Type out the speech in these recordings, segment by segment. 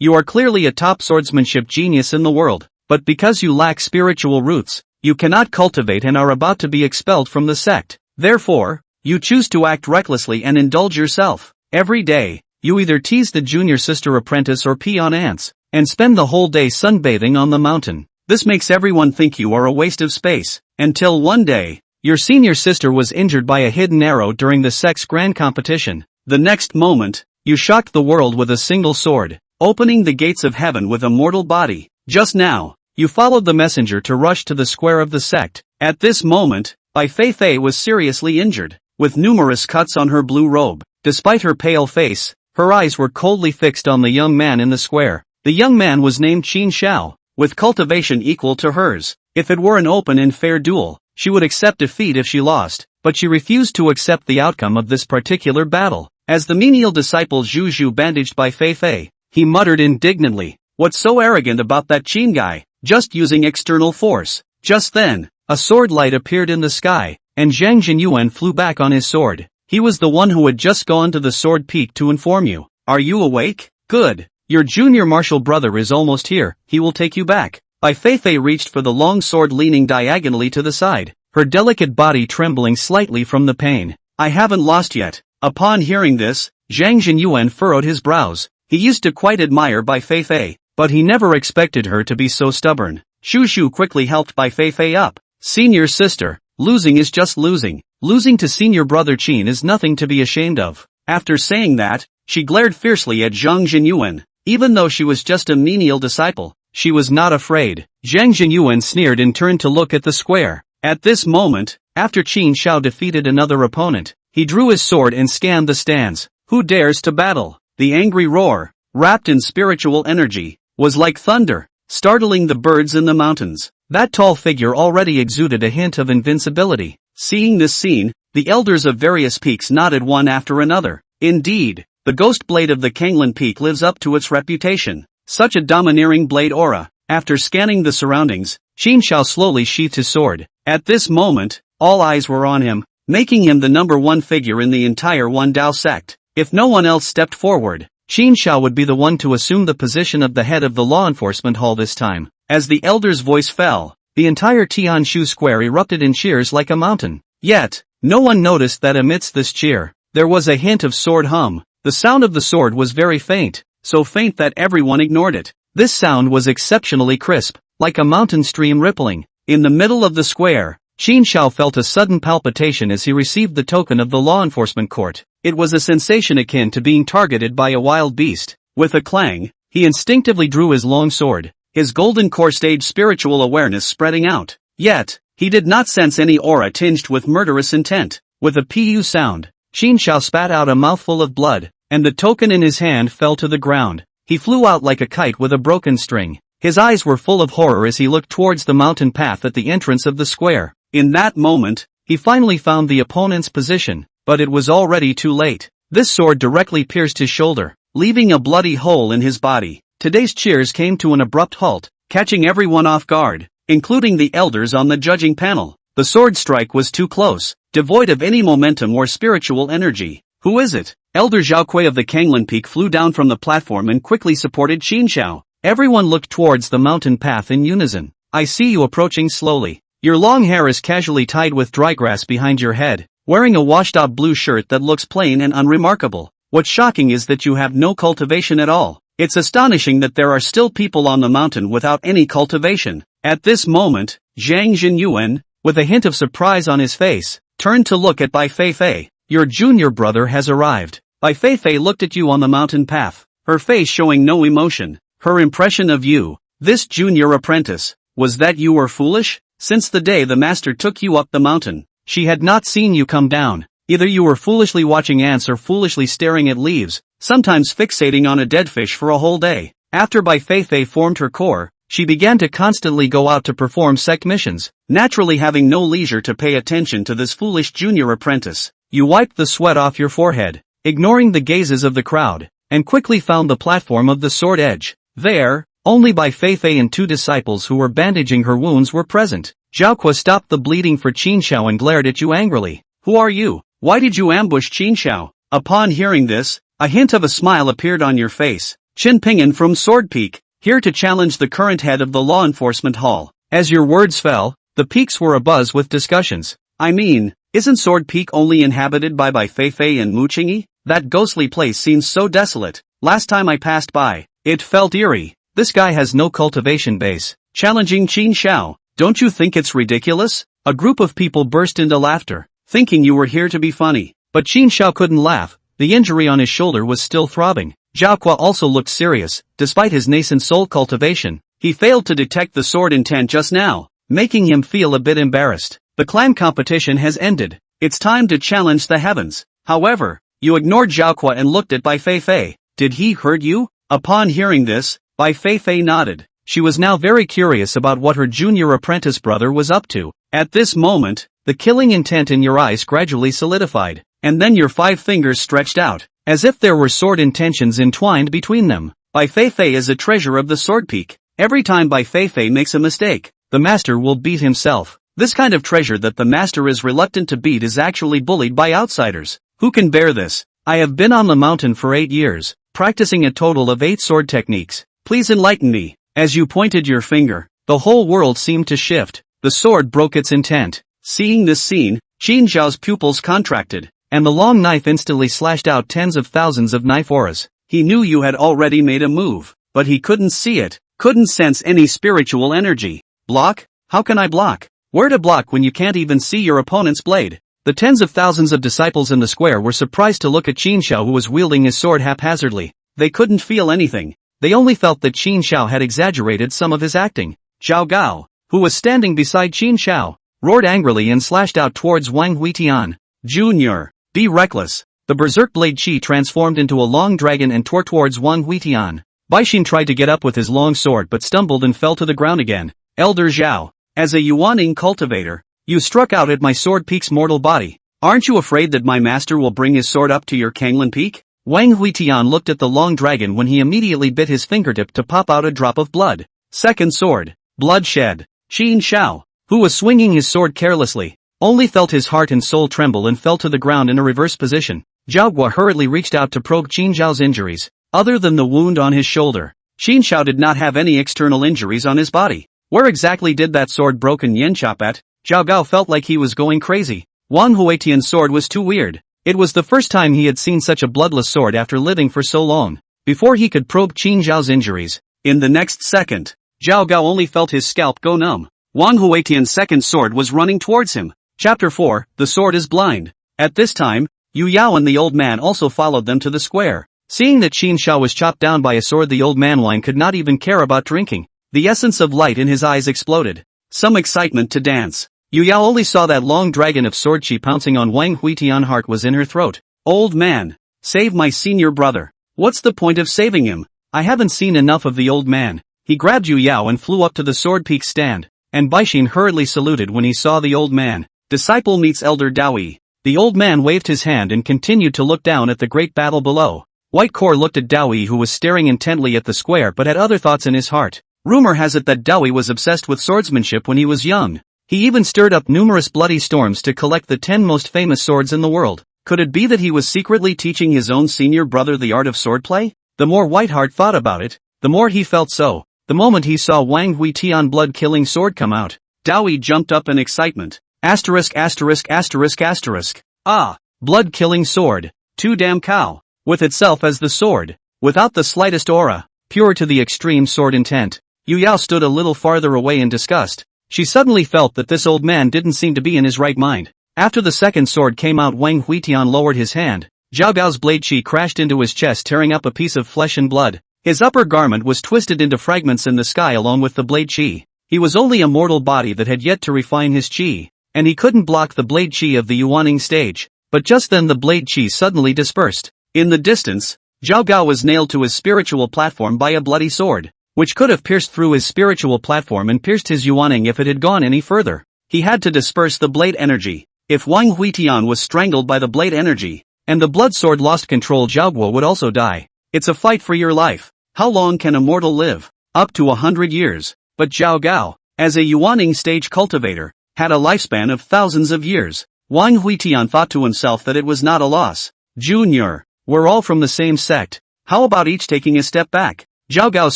You are clearly a top swordsmanship genius in the world, but because you lack spiritual roots, you cannot cultivate and are about to be expelled from the sect. Therefore, you choose to act recklessly and indulge yourself. Every day, you either tease the junior sister apprentice or pee on ants, and spend the whole day sunbathing on the mountain. This makes everyone think you are a waste of space, until one day, your senior sister was injured by a hidden arrow during the sect's grand competition. The next moment, you shocked the world with a single sword, opening the gates of heaven with a mortal body. Just now, you followed the messenger to rush to the square of the sect. At this moment, Bai Fei was seriously injured, with numerous cuts on her blue robe. Despite her pale face, her eyes were coldly fixed on the young man in the square. The young man was named Qin Xiao, with cultivation equal to hers. If it were an open and fair duel, she would accept defeat if she lost, but she refused to accept the outcome of this particular battle. As the menial disciple Zhu bandaged Bai Fei, he muttered indignantly, "What's so arrogant about that Qin guy, just using external force?" Just then, a sword light appeared in the sky, and Zhang Jinyuan flew back on his sword. He was the one who had just gone to the sword peak to inform you. "Are you awake? Good. Your junior martial brother is almost here, he will take you back." Bai Fei reached for the long sword leaning diagonally to the side, her delicate body trembling slightly from the pain. "I haven't lost yet." Upon hearing this, Zhang Jinyuan furrowed his brows. He used to quite admire Bai Fei, but he never expected her to be so stubborn. Shu quickly helped Bai Fei up. "Senior sister, losing is just losing. Losing to senior brother Qin is nothing to be ashamed of." After saying that, she glared fiercely at Zhang Jinyuan. Even though she was just a menial disciple, she was not afraid. Zhang Jinyuan sneered and turned to look at the square. At this moment, after Qin Xiao defeated another opponent, he drew his sword and scanned the stands. Who dares to battle? The angry roar, wrapped in spiritual energy, was like thunder, startling the birds in the mountains. That tall figure already exuded a hint of invincibility. Seeing this scene, the elders of various peaks nodded one after another. Indeed, the ghost blade of the Kanglan Peak lives up to its reputation. Such a domineering blade aura. After scanning the surroundings, Qin Xiao slowly sheathed his sword. At this moment, all eyes were on him, making him the number one figure in the entire Wan Dao sect. If no one else stepped forward, Qin Xiao would be the one to assume the position of the head of the law enforcement hall this time. As the elder's voice fell, the entire Tianshu square erupted in cheers like a mountain. Yet, no one noticed that amidst this cheer, there was a hint of sword hum. The sound of the sword was very faint, so faint that everyone ignored it. This sound was exceptionally crisp, like a mountain stream rippling. In the middle of the square, Qin Xiao felt a sudden palpitation as he received the token of the law enforcement court. It was a sensation akin to being targeted by a wild beast. With a clang, he instinctively drew his long sword, his golden core stage spiritual awareness spreading out. Yet, he did not sense any aura tinged with murderous intent. With a pu sound, Qin Xiao spat out a mouthful of blood, and the token in his hand fell to the ground. He flew out like a kite with a broken string. His eyes were full of horror as he looked towards the mountain path at the entrance of the square. In that moment, he finally found the opponent's position, but it was already too late. This sword directly pierced his shoulder, leaving a bloody hole in his body. Today's cheers came to an abrupt halt, catching everyone off guard, including the elders on the judging panel. The sword strike was too close, devoid of any momentum or spiritual energy. "Who is it?" Elder Zhaokui of the Kanglan Peak flew down from the platform and quickly supported Qin Xiao. Everyone looked towards the mountain path in unison. "I see you approaching slowly. Your long hair is casually tied with dry grass behind your head, wearing a washed-out blue shirt that looks plain and unremarkable. What's shocking is that you have no cultivation at all. It's astonishing that there are still people on the mountain without any cultivation." At this moment, Zhang Jinyuan, with a hint of surprise on his face, turned to look at Bai Fei. "Your junior brother has arrived." Bai Fei looked at you on the mountain path, her face showing no emotion. Her impression of you, this junior apprentice, was that you were foolish? Since the day the master took you up the mountain, she had not seen you come down. Either you were foolishly watching ants or foolishly staring at leaves, sometimes fixating on a dead fish for a whole day. After Bai Fei formed her core, she began to constantly go out to perform sect missions, naturally having no leisure to pay attention to this foolish junior apprentice. You wiped the sweat off your forehead, ignoring the gazes of the crowd, and quickly found the platform of the sword edge. There, only Bai Fei and two disciples who were bandaging her wounds were present. Zhaokui stopped the bleeding for Qin Xiao and glared at you angrily. "Who are you? Why did you ambush Qin Xiao?" Upon hearing this, a hint of a smile appeared on your face. Qin Ping'an from Sword Peak, here to challenge the current head of the law enforcement hall. As your words fell, the peaks were abuzz with discussions. I mean, isn't Sword Peak only inhabited by Fei Fei and Mu Qingyi? That ghostly place seems so desolate. Last time I passed by, it felt eerie. This guy has no cultivation base. Challenging Qin Xiao. Don't you think it's ridiculous? A group of people burst into laughter, thinking you were here to be funny. But Qin Xiao couldn't laugh. The injury on his shoulder was still throbbing. Zhao Qua also looked serious, despite his nascent soul cultivation. He failed to detect the sword intent just now, making him feel a bit embarrassed. The clan competition has ended. It's time to challenge the heavens. However, you ignored Zhao Qua and looked at Bai Fei Fei. Did he hurt you? Upon hearing this, Bai Fei Fei nodded. She was now very curious about what her junior apprentice brother was up to. At this moment, the killing intent in your eyes gradually solidified, and then your 5 fingers stretched out, as if there were sword intentions entwined between them. Bai Fei Fei is a treasure of the Sword Peak. Every time Bai Fei Fei makes a mistake, the master will beat himself. This kind of treasure that the master is reluctant to beat is actually bullied by outsiders. Who can bear this? I have been on the mountain for 8 years, practicing a total of 8 sword techniques. Please enlighten me. As you pointed your finger, the whole world seemed to shift. The sword broke its intent. Seeing this scene, Qin Xiao's pupils contracted, and the long knife instantly slashed out tens of thousands of knife auras. He knew you had already made a move, but he couldn't see it, couldn't sense any spiritual energy. Block? How can I block? Where to block when you can't even see your opponent's blade? The tens of thousands of disciples in the square were surprised to look at Qin Xiao, who was wielding his sword haphazardly. They couldn't feel anything. They only felt that Qin Xiao had exaggerated some of his acting. Zhao Gao, who was standing beside Qin Xiao, roared angrily and slashed out towards Wang Huitian. Junior, be reckless. The berserk blade Qi transformed into a long dragon and tore towards Wang Huitian. Baixin tried to get up with his long sword but stumbled and fell to the ground again. Elder Zhao, as a Yuaning cultivator, you struck out at my Sword Peak's mortal body. Aren't you afraid that my master will bring his sword up to your Kanglan Peak? Wang Huitian looked at the long dragon when he immediately bit his fingertip to pop out a drop of blood. Second sword. Bloodshed. Qin Xiao, who was swinging his sword carelessly, only felt his heart and soul tremble and fell to the ground in a reverse position. Zhao Gua hurriedly reached out to probe Qin Xiao's injuries. Other than the wound on his shoulder, Qin Xiao did not have any external injuries on his body. Where exactly did that sword broken yen chop at? Zhao Gao felt like he was going crazy. Wang Huitian's sword was too weird. It was the first time he had seen such a bloodless sword after living for so long. Before he could probe Qin Xiao's injuries, in the next second, Zhao Gao only felt his scalp go numb. Wang Huitian's second sword was running towards him. Chapter 4, The Sword is Blind. At this time, Yu Yao and the old man also followed them to the square. Seeing that Qin Xiao was chopped down by a sword, the old man wine could not even care about drinking. The essence of light in his eyes exploded. Some excitement to dance. Yu Yao only saw that long dragon of sword Qi pouncing on Wang Huitian's heart was in her throat. Old man, save my senior brother. What's the point of saving him? I haven't seen enough of the old man. He grabbed Yu Yao and flew up to the Sword Peak stand, and Baixin hurriedly saluted when he saw the old man. Disciple meets Elder Daoyi. The old man waved his hand and continued to look down at the great battle below. White Core looked at Daoyi, who was staring intently at the square but had other thoughts in his heart. Rumor has it that Daoyi was obsessed with swordsmanship when he was young. He even stirred up numerous bloody storms to collect the 10 most famous swords in the world. Could it be that he was secretly teaching his own senior brother the art of swordplay? The more Whiteheart thought about it, the more he felt so. The moment he saw Wang Huitian blood-killing sword come out, Daoyi jumped up in excitement. Asterisk asterisk asterisk asterisk. Ah, blood-killing sword. Too damn cow. With itself as the sword, without the slightest aura, pure to the extreme sword intent. Yu Yao stood a little farther away in disgust. She suddenly felt that this old man didn't seem to be in his right mind. After the second sword came out, Wang Huitian lowered his hand. Zhao Gao's blade Qi crashed into his chest, tearing up a piece of flesh and blood. His upper garment was twisted into fragments in the sky along with the blade Qi. He was only a mortal body that had yet to refine his Qi, and he couldn't block the blade Qi of the Yuaning stage. But just then the blade Qi suddenly dispersed. In the distance, Zhao Gao was nailed to his spiritual platform by a bloody sword, which could have pierced through his spiritual platform and pierced his Yuaning if it had gone any further. He had to disperse the blade energy. If Wang Huitian was strangled by the blade energy, and the blood sword lost control, Zhao Guo would also die. It's a fight for your life. How long can a mortal live? Up to 100 years. But Zhao Gao, as a Yuaning stage cultivator, had a lifespan of thousands of years. Wang Huitian thought to himself that it was not a loss. Junior, we're all from the same sect. How about each taking a step back? Zhao Gao's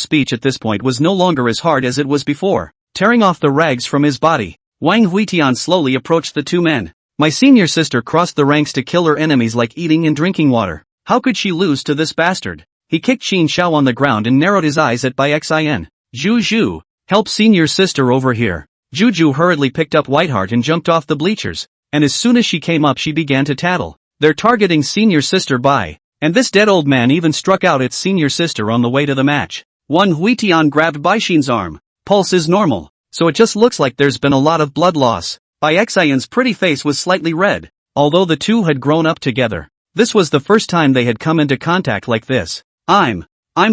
speech at this point was no longer as hard as it was before. Tearing off the rags from his body, Wang Huitian slowly approached the two men. My senior sister crossed the ranks to kill her enemies like eating and drinking water. How could she lose to this bastard? He kicked Qin Shao on the ground and narrowed his eyes at Bai Xin. Zhu, help senior sister over here. Juju hurriedly picked up Whiteheart and jumped off the bleachers, and as soon as she came up she began to tattle. They're targeting senior sister Bai, and this dead old man even struck out at senior sister on the way to the match. Wang Huitian grabbed Bai Xin's arm. Pulse is normal, so it just looks like there's been a lot of blood loss. Bai Xian's pretty face was slightly red, although the two had grown up together. This was the first time they had come into contact like this. I'm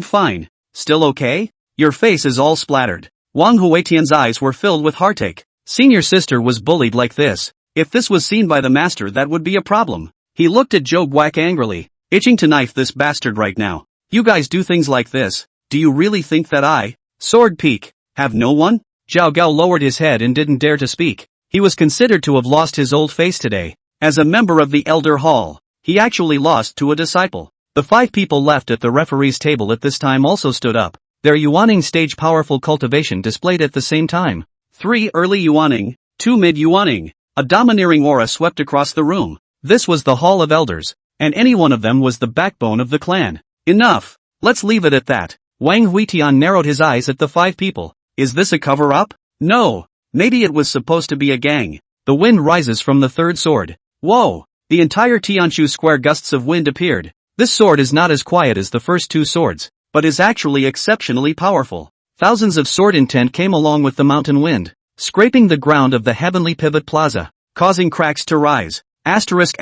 fine. Still okay? Your face is all splattered. Wang Huitian's eyes were filled with heartache. Senior sister was bullied like this. If this was seen by the master, that would be a problem. He looked at Zhou Guak angrily, itching to knife this bastard right now. You guys do things like this. Do you really think that I, Sword Peak, have no one? Zhao Gao lowered his head and didn't dare to speak. He was considered to have lost his old face today. As a member of the Elder Hall, he actually lost to a disciple. The 5 people left at the referee's table at this time also stood up, their yuaning stage powerful cultivation displayed at the same time. 3 early yuaning, 2 mid yuaning. A domineering aura swept across the room. This was the Hall of Elders, and any one of them was the backbone of the clan. Enough. Let's leave it at that. Wang Huitian narrowed his eyes at the 5 people. Is this a cover-up? No. Maybe it was supposed to be a gang. The wind rises from the third sword. Whoa! The entire Tianshu square gusts of wind appeared. This sword is not as quiet as the first 2 swords, but is actually exceptionally powerful. Thousands of sword intent came along with the mountain wind, scraping the ground of the heavenly pivot plaza, causing cracks to rise. Asterisk.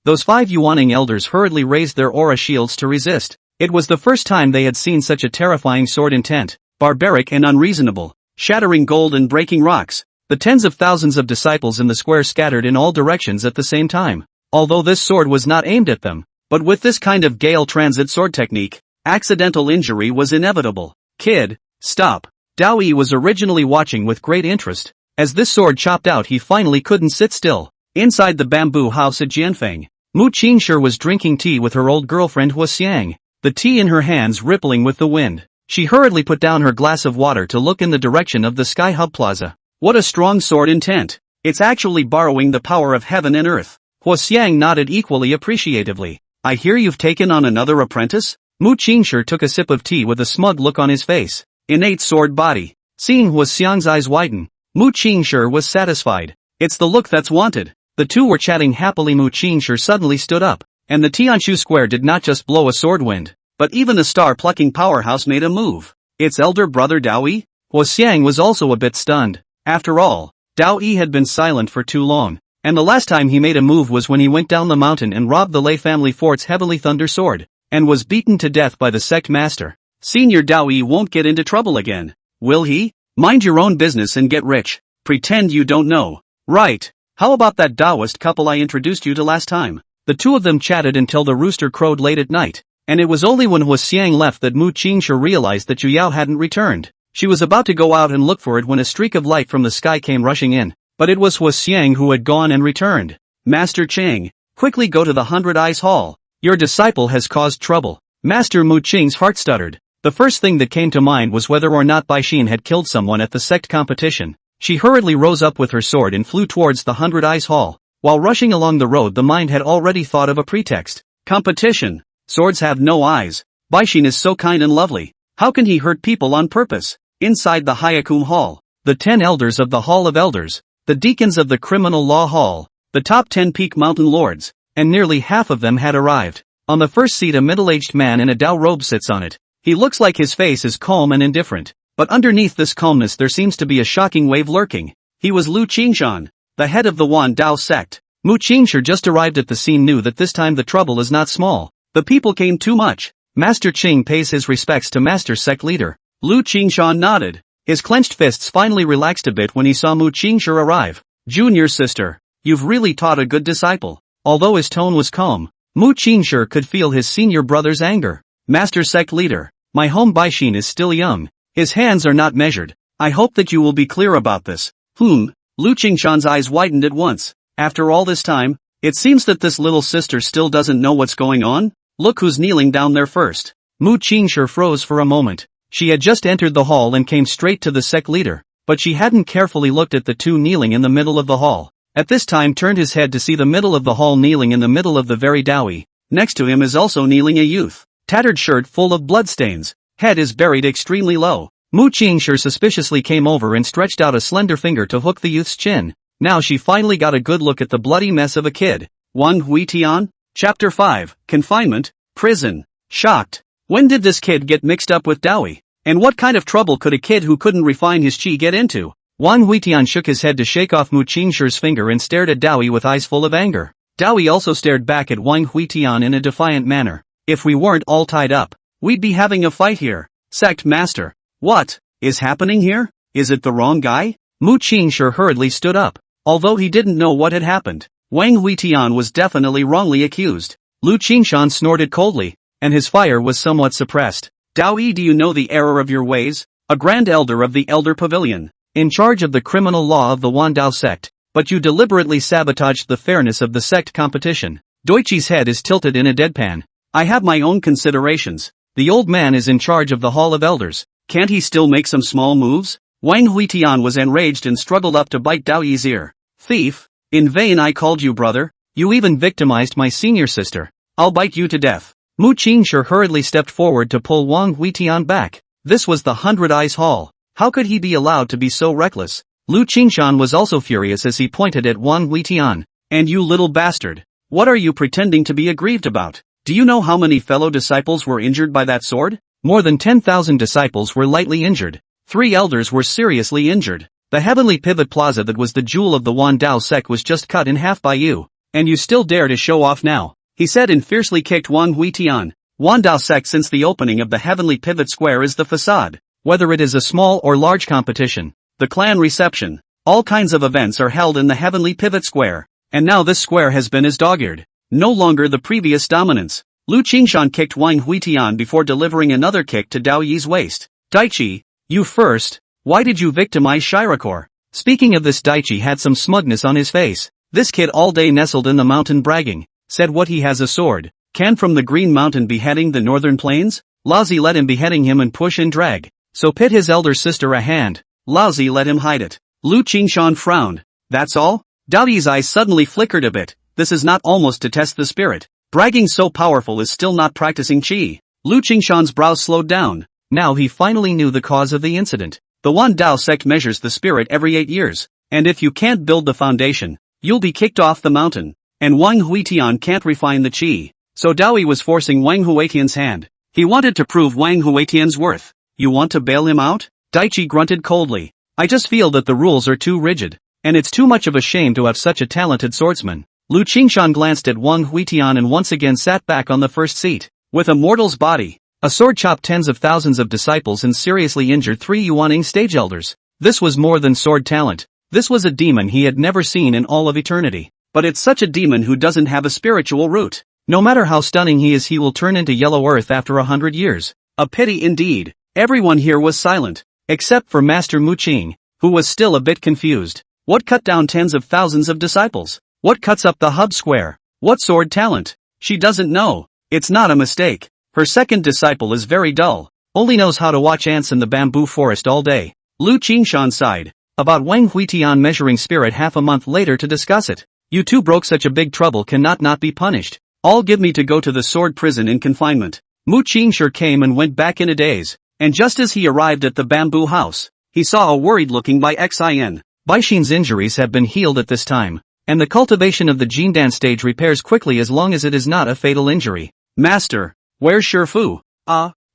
Those 5 yuaning elders hurriedly raised their aura shields to resist. It was the first time they had seen such a terrifying sword intent, barbaric and unreasonable, shattering gold and breaking rocks. The tens of thousands of disciples in the square scattered in all directions at the same time. Although this sword was not aimed at them, but with this kind of gale transit sword technique, accidental injury was inevitable. Kid, stop. Dao Yi was originally watching with great interest. As this sword chopped out, he finally couldn't sit still. Inside the bamboo house at Jianfeng, Mu Qingshi was drinking tea with her old girlfriend Hua Xiang, the tea in her hands rippling with the wind. She hurriedly put down her glass of water to look in the direction of the Sky Hub Plaza. What a strong sword intent. It's actually borrowing the power of heaven and earth. Hua Xiang nodded equally appreciatively. I hear you've taken on another apprentice? Mu Qingshi took a sip of tea with a smug look on his face. Innate sword body. Seeing Hua Xiang's eyes widen, Mu Qingshi was satisfied. It's the look that's wanted. The two were chatting happily. Mu Qingshi suddenly stood up, and the Tianshu square did not just blow a sword wind, but even the star-plucking powerhouse made a move. Its elder brother Dao Yi? Hua Xiang was also a bit stunned. After all, Dao Yi had been silent for too long, and the last time he made a move was when he went down the mountain and robbed the Lei family fort's Heavenly Thunder Sword, and was beaten to death by the Sect master. Senior Dao Yi won't get into trouble again, will he? Mind your own business and get rich. Pretend you don't know. Right. How about that Taoist couple I introduced you to last time? The two of them chatted until the rooster crowed late at night, and it was only when Hua Xiang left that Mu Qingshi realized that Zhu Yao hadn't returned. She was about to go out and look for it when a streak of light from the sky came rushing in, but it was Hua Xiang who had gone and returned. Master Cheng, quickly go to the 100 Eyes Hall. Your disciple has caused trouble. Master Mu Qing's heart stuttered. The first thing that came to mind was whether or not Bai Xin had killed someone at the sect competition. She hurriedly rose up with her sword and flew towards the 100 Eyes Hall. While rushing along the road, the mind had already thought of a pretext. Competition. Swords have no eyes. Bai Xin is so kind and lovely. How can he hurt people on purpose? Inside the Hyakum Hall, the 10 elders of the Hall of Elders, the deacons of the Criminal Law Hall, the top 10 Peak Mountain Lords, and nearly half of them had arrived. On the first seat a middle-aged man in a Dao robe sits on it. He looks like his face is calm and indifferent, but underneath this calmness there seems to be a shocking wave lurking. He was Lu Qingshan, the head of the Wan Dao sect. Mu Qingshi just arrived at the scene knew that this time the trouble is not small. The people came too much. Master Qing pays his respects to Master Sect leader. Lu Qingshan nodded. His clenched fists finally relaxed a bit when he saw Mu Qingshi arrive. Junior sister, you've really taught a good disciple. Although his tone was calm, Mu Qingshi could feel his senior brother's anger. Master Sect leader, my home Bai Xin is still young. His hands are not measured. I hope that you will be clear about this. Lu Qingshan's eyes widened at once. After all this time, it seems that this little sister still doesn't know what's going on? Look who's kneeling down there first. Mu Qingshi froze for a moment. She had just entered the hall and came straight to the sect leader, but she hadn't carefully looked at the two kneeling in the middle of the hall. At this time turned his head to see the middle of the hall kneeling in the middle of the very Dowie. Next to him is also kneeling a youth. Tattered shirt full of bloodstains. Head is buried extremely low. Mu Qingshi suspiciously came over and stretched out a slender finger to hook the youth's chin. Now she finally got a good look at the bloody mess of a kid. Wang Huitian? Chapter 5, Confinement, Prison. Shocked. When did this kid get mixed up with Dowie? And what kind of trouble could a kid who couldn't refine his qi get into? Wang Huitian shook his head to shake off Mu Qingshi's finger and stared at Dowie with eyes full of anger. Dowie also stared back at Wang Huitian in a defiant manner. If we weren't all tied up, we'd be having a fight here. Sect Master. What is happening here? Is it the wrong guy? Mu Qingshi hurriedly stood up. Although he didn't know what had happened, Wang Huitian was definitely wrongly accused. Lu Qingshan snorted coldly, and his fire was somewhat suppressed. Dowie, do you know the error of your ways? A grand elder of the Elder Pavilion, in charge of the criminal law of the Wandao sect, but you deliberately sabotaged the fairness of the sect competition. Doichi's head is tilted in a deadpan. I have my own considerations. The old man is in charge of the Hall of Elders. Can't he still make some small moves? Wang Huitian was enraged and struggled up to bite Dowie's ear. Thief! In vain I called you brother. You even victimized my senior sister. I'll bite you to death. Mu Qingshi hurriedly stepped forward to pull Wang Huitian back. This was the 100 Eyes Hall. How could he be allowed to be so reckless? Lu Qingshan was also furious as he pointed at Wang Huitian. And you little bastard. What are you pretending to be aggrieved about? Do you know how many fellow disciples were injured by that sword? More than 10,000 disciples were lightly injured. 3 elders were seriously injured. The heavenly pivot plaza that was the jewel of the Wandao sect was just cut in half by you. And you still dare to show off now, he said and fiercely kicked Wang Huitian. Wandao sect since the opening of the heavenly pivot square is the facade. Whether it is a small or large competition, the clan reception, all kinds of events are held in the heavenly pivot square. And now this square has been as dog-eared. No longer the previous dominance. Lu Qingshan kicked Wang Huitian before delivering another kick to Dao Yi's waist. Daichi, you first. Why did you victimize Shirakor? Speaking of this, Daichi had some smugness on his face. This kid all day nestled in the mountain bragging, said what he has a sword. Can from the Green Mountain beheading the northern plains? Laozi let him beheading him and push and drag. So pit his elder sister a hand. Laozi let him hide it. Lu Qingshan frowned. That's all? Dao Yi's eyes suddenly flickered a bit. This is not almost to test the spirit. Bragging so powerful is still not practicing qi. Lu Qingshan's brows slowed down. Now he finally knew the cause of the incident. The Wandao sect measures the spirit every 8 years. And if you can't build the foundation, you'll be kicked off the mountain. And Wang Huitian can't refine the qi. So Dowie was forcing Wang Huitian's hand. He wanted to prove Wang Huitian's worth. You want to bail him out? Daichi grunted coldly. I just feel that the rules are too rigid. And it's too much of a shame to have such a talented swordsman. Lu Qingshan glanced at Wang Huitian and once again sat back on the first seat. With a mortal's body, a sword chopped tens of thousands of disciples and seriously injured 3 Yuaning stage elders. This was more than sword talent. This was a demon he had never seen in all of eternity. But it's such a demon who doesn't have a spiritual root. No matter how stunning he is, he will turn into yellow earth after 100 years. A pity indeed. Everyone here was silent, except for Master Mu Qing, who was still a bit confused. What cut down tens of thousands of disciples? What cuts up the hub square? What sword talent? She doesn't know. It's not a mistake. Her second disciple is very dull. Only knows how to watch ants in the bamboo forest all day. Lu Qingshan sighed. About Wang Huitian measuring spirit half a month later to discuss it. You two broke such a big trouble cannot not be punished. All give me to go to the sword prison in confinement. Mu Qingshi came and went back in a daze. And just as he arrived at the bamboo house, he saw a worried-looking Bai Xin. Bai Xin's injuries have been healed at this time. And the cultivation of the Jindan stage repairs quickly as long as it is not a fatal injury. Master, where's Shifu?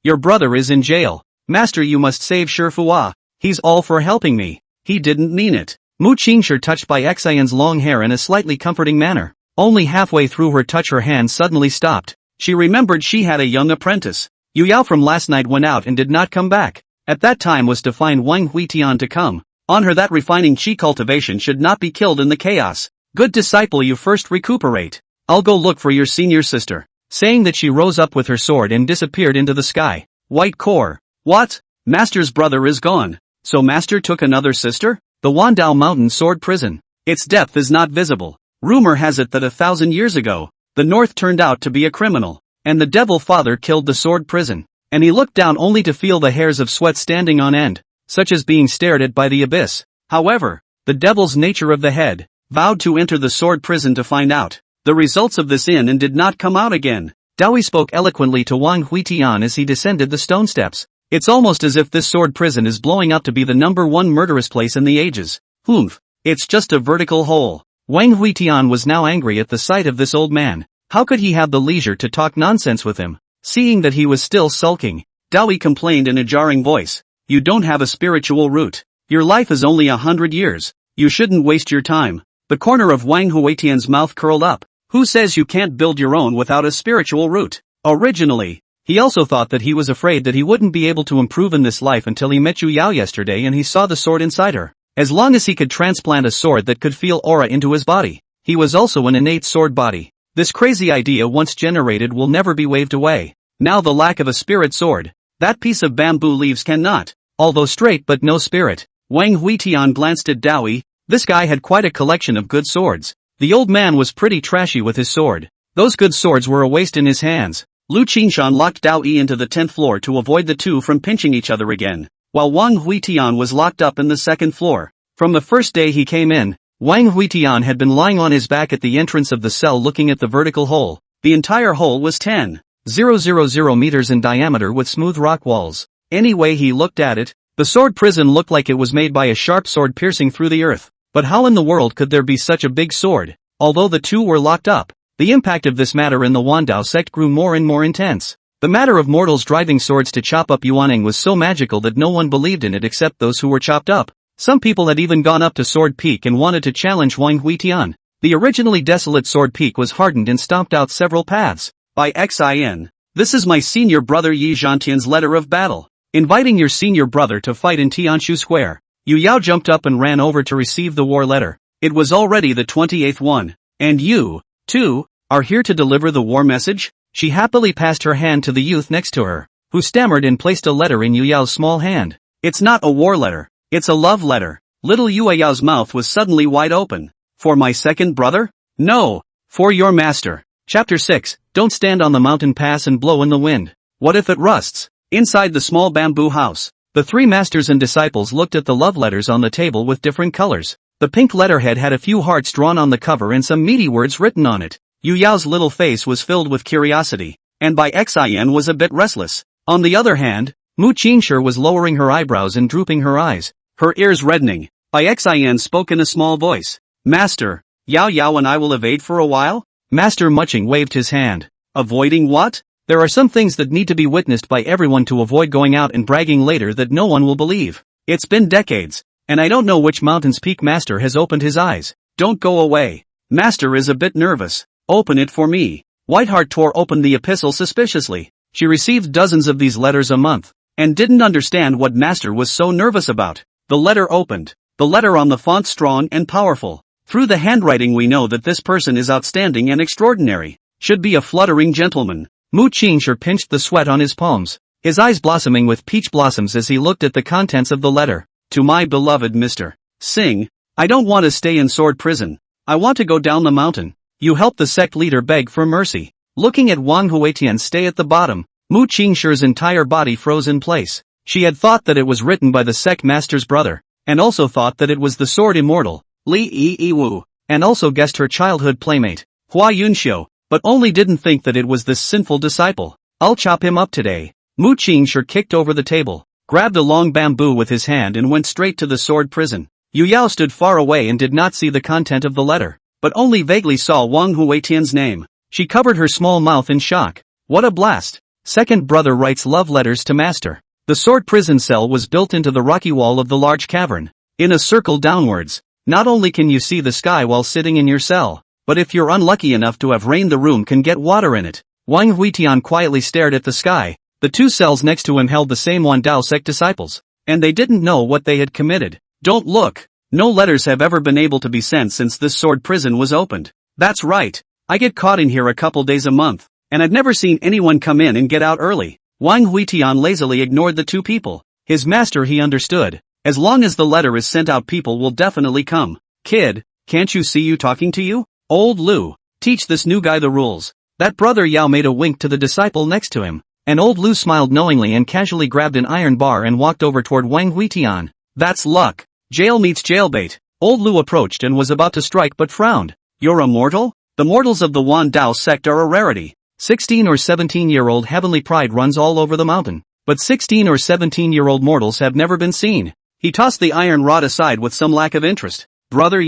Your brother is in jail. Master, you must save Shifu. He's all for helping me. He didn't mean it. Mu Qingshi touched Bai Xian's long hair in a slightly comforting manner. Only halfway through her touch her hand suddenly stopped. She remembered she had a young apprentice. Yu Yao from last night went out and did not come back. At that time was to find Wang Huitian to come. On her that refining qi cultivation should not be killed in the chaos. Good disciple, you first recuperate. I'll go look for your senior sister. Saying that she rose up with her sword and disappeared into the sky. White core. What? Master's brother is gone. So Master took another sister? The Wandao Mountain Sword Prison. Its depth is not visible. Rumor has it that 1,000 years ago, the North turned out to be a criminal. and the devil father killed the sword prison. And he looked down only to feel the hairs of sweat standing on end, such as being stared at by the abyss. However, the devil's nature of the head vowed to enter the sword prison to find out the results of this in and did not come out again. Dowie spoke eloquently to Wang Huitian as he descended the stone steps. It's almost as if this sword prison is blowing up to be the #1 murderous place in the ages. Humph. It's just a vertical hole. Wang Huitian was now angry at the sight of this old man. How could he have the leisure to talk nonsense with him? Seeing that he was still sulking, Dowie complained in a jarring voice. You don't have a spiritual root. Your life is only 100 years. You shouldn't waste your time. The corner of Wang Huitian's mouth curled up. Who says you can't build your own without a spiritual root? Originally, he also thought that he was afraid that he wouldn't be able to improve in this life until he met Yu Yao yesterday and he saw the sword inside her. As long as he could transplant a sword that could feel aura into his body, he was also an innate sword body. This crazy idea once generated will never be waved away. Now the lack of a spirit sword. That piece of bamboo leaves cannot, although straight but no spirit. Wang Huitian glanced at Dowie. This guy had quite a collection of good swords. The old man was pretty trashy with his sword. Those good swords were a waste in his hands. Lu Qingshan locked Dowie into the 10th floor to avoid the two from pinching each other again, while Wang Huitian was locked up in the 2nd floor. From the first day he came in, Wang Huitian had been lying on his back at the entrance of the cell looking at the vertical hole. The entire hole was 10,000 meters in diameter with smooth rock walls. Any way he looked at it, the sword prison looked like it was made by a sharp sword piercing through the earth. But how in the world could there be such a big sword? Although the two were locked up, the impact of this matter in the Wandao sect grew more and more intense. The matter of mortals driving swords to chop up Yuaning was so magical that no one believed in it except those who were chopped up. Some people had even gone up to Sword Peak and wanted to challenge Wang Huitian. The originally desolate Sword Peak was hardened and stomped out several paths. By Xin. This is my senior brother Yi Zhantian's letter of battle, inviting your senior brother to fight in Tianshu Square. Yu Yao jumped up and ran over to receive the war letter. It was already the 28th one. And you, too, are here to deliver the war message? She happily passed her hand to the youth next to her, who stammered and placed a letter in Yu Yao's small hand. It's not a war letter. It's a love letter. Little Yu Yao's mouth was suddenly wide open. For my second brother? No. For your master. Chapter 6, Don't stand on the mountain pass and blow in the wind. What if it rusts? Inside the small bamboo house, the three masters and disciples looked at the love letters on the table with different colors. The pink letterhead had a few hearts drawn on the cover and some meaty words written on it. Yu Yao's little face was filled with curiosity, and Bai Xin was a bit restless. On the other hand, Mu Qingshi was lowering her eyebrows and drooping her eyes, her ears reddening. Bai Xin spoke in a small voice. Master, Yao Yao and I will evade for a while? Master Muching waved his hand. Avoiding what? There are some things that need to be witnessed by everyone to avoid going out and bragging later that no one will believe. It's been decades, and I don't know which mountain's peak Master has opened his eyes. Don't go away. Master is a bit nervous. Open it for me. Whiteheart tore open the epistle suspiciously. She received dozens of these letters a month, and didn't understand what Master was so nervous about. The letter opened. The letter on the font strong and powerful. Through the handwriting we know that this person is outstanding and extraordinary. Should be a fluttering gentleman. Mu Qingshi pinched the sweat on his palms, his eyes blossoming with peach blossoms as he looked at the contents of the letter. To my beloved Mr. Singh, I don't want to stay in sword prison. I want to go down the mountain. You help the sect leader beg for mercy. Looking at Wang Huitian stay at the bottom, Mu Qingshi's entire body froze in place. She had thought that it was written by the sect master's brother, and also thought that it was the sword immortal, Li Yi Wu, and also guessed her childhood playmate, Hua Yunxiu, but only didn't think that it was this sinful disciple. I'll chop him up today. Mu Qingshi kicked over the table, grabbed a long bamboo with his hand and went straight to the sword prison. Yu Yao stood far away and did not see the content of the letter, but only vaguely saw Wang Huitian's name. She covered her small mouth in shock. What a blast! Second brother writes love letters to master. The sword prison cell was built into the rocky wall of the large cavern, in a circle downwards. Not only can you see the sky while sitting in your cell, but if you're unlucky enough to have rain the room can get water in it. Wang Huitian quietly stared at the sky. The two cells next to him held the same Wandao sect disciples, and they didn't know what they had committed. Don't look. No letters have ever been able to be sent since this sword prison was opened. That's right. I get caught in here a couple days a month, and I've never seen anyone come in and get out early. Wang Huitian lazily ignored the two people. His master he understood. As long as the letter is sent out people will definitely come. Kid, can't you see you talking to you? Old Lu, teach this new guy the rules. That brother Yao made a wink to the disciple next to him, and old Lu smiled knowingly and casually grabbed an iron bar and walked over toward Wang Huitian. That's luck. Jail meets jailbait. Old Lu approached and was about to strike but frowned. You're a mortal? The mortals of the Wan Dao sect are a rarity. 16 or 17-year-old heavenly pride runs all over the mountain, but 16 or 17-year-old mortals have never been seen. He tossed the iron rod aside with some lack of interest. Brother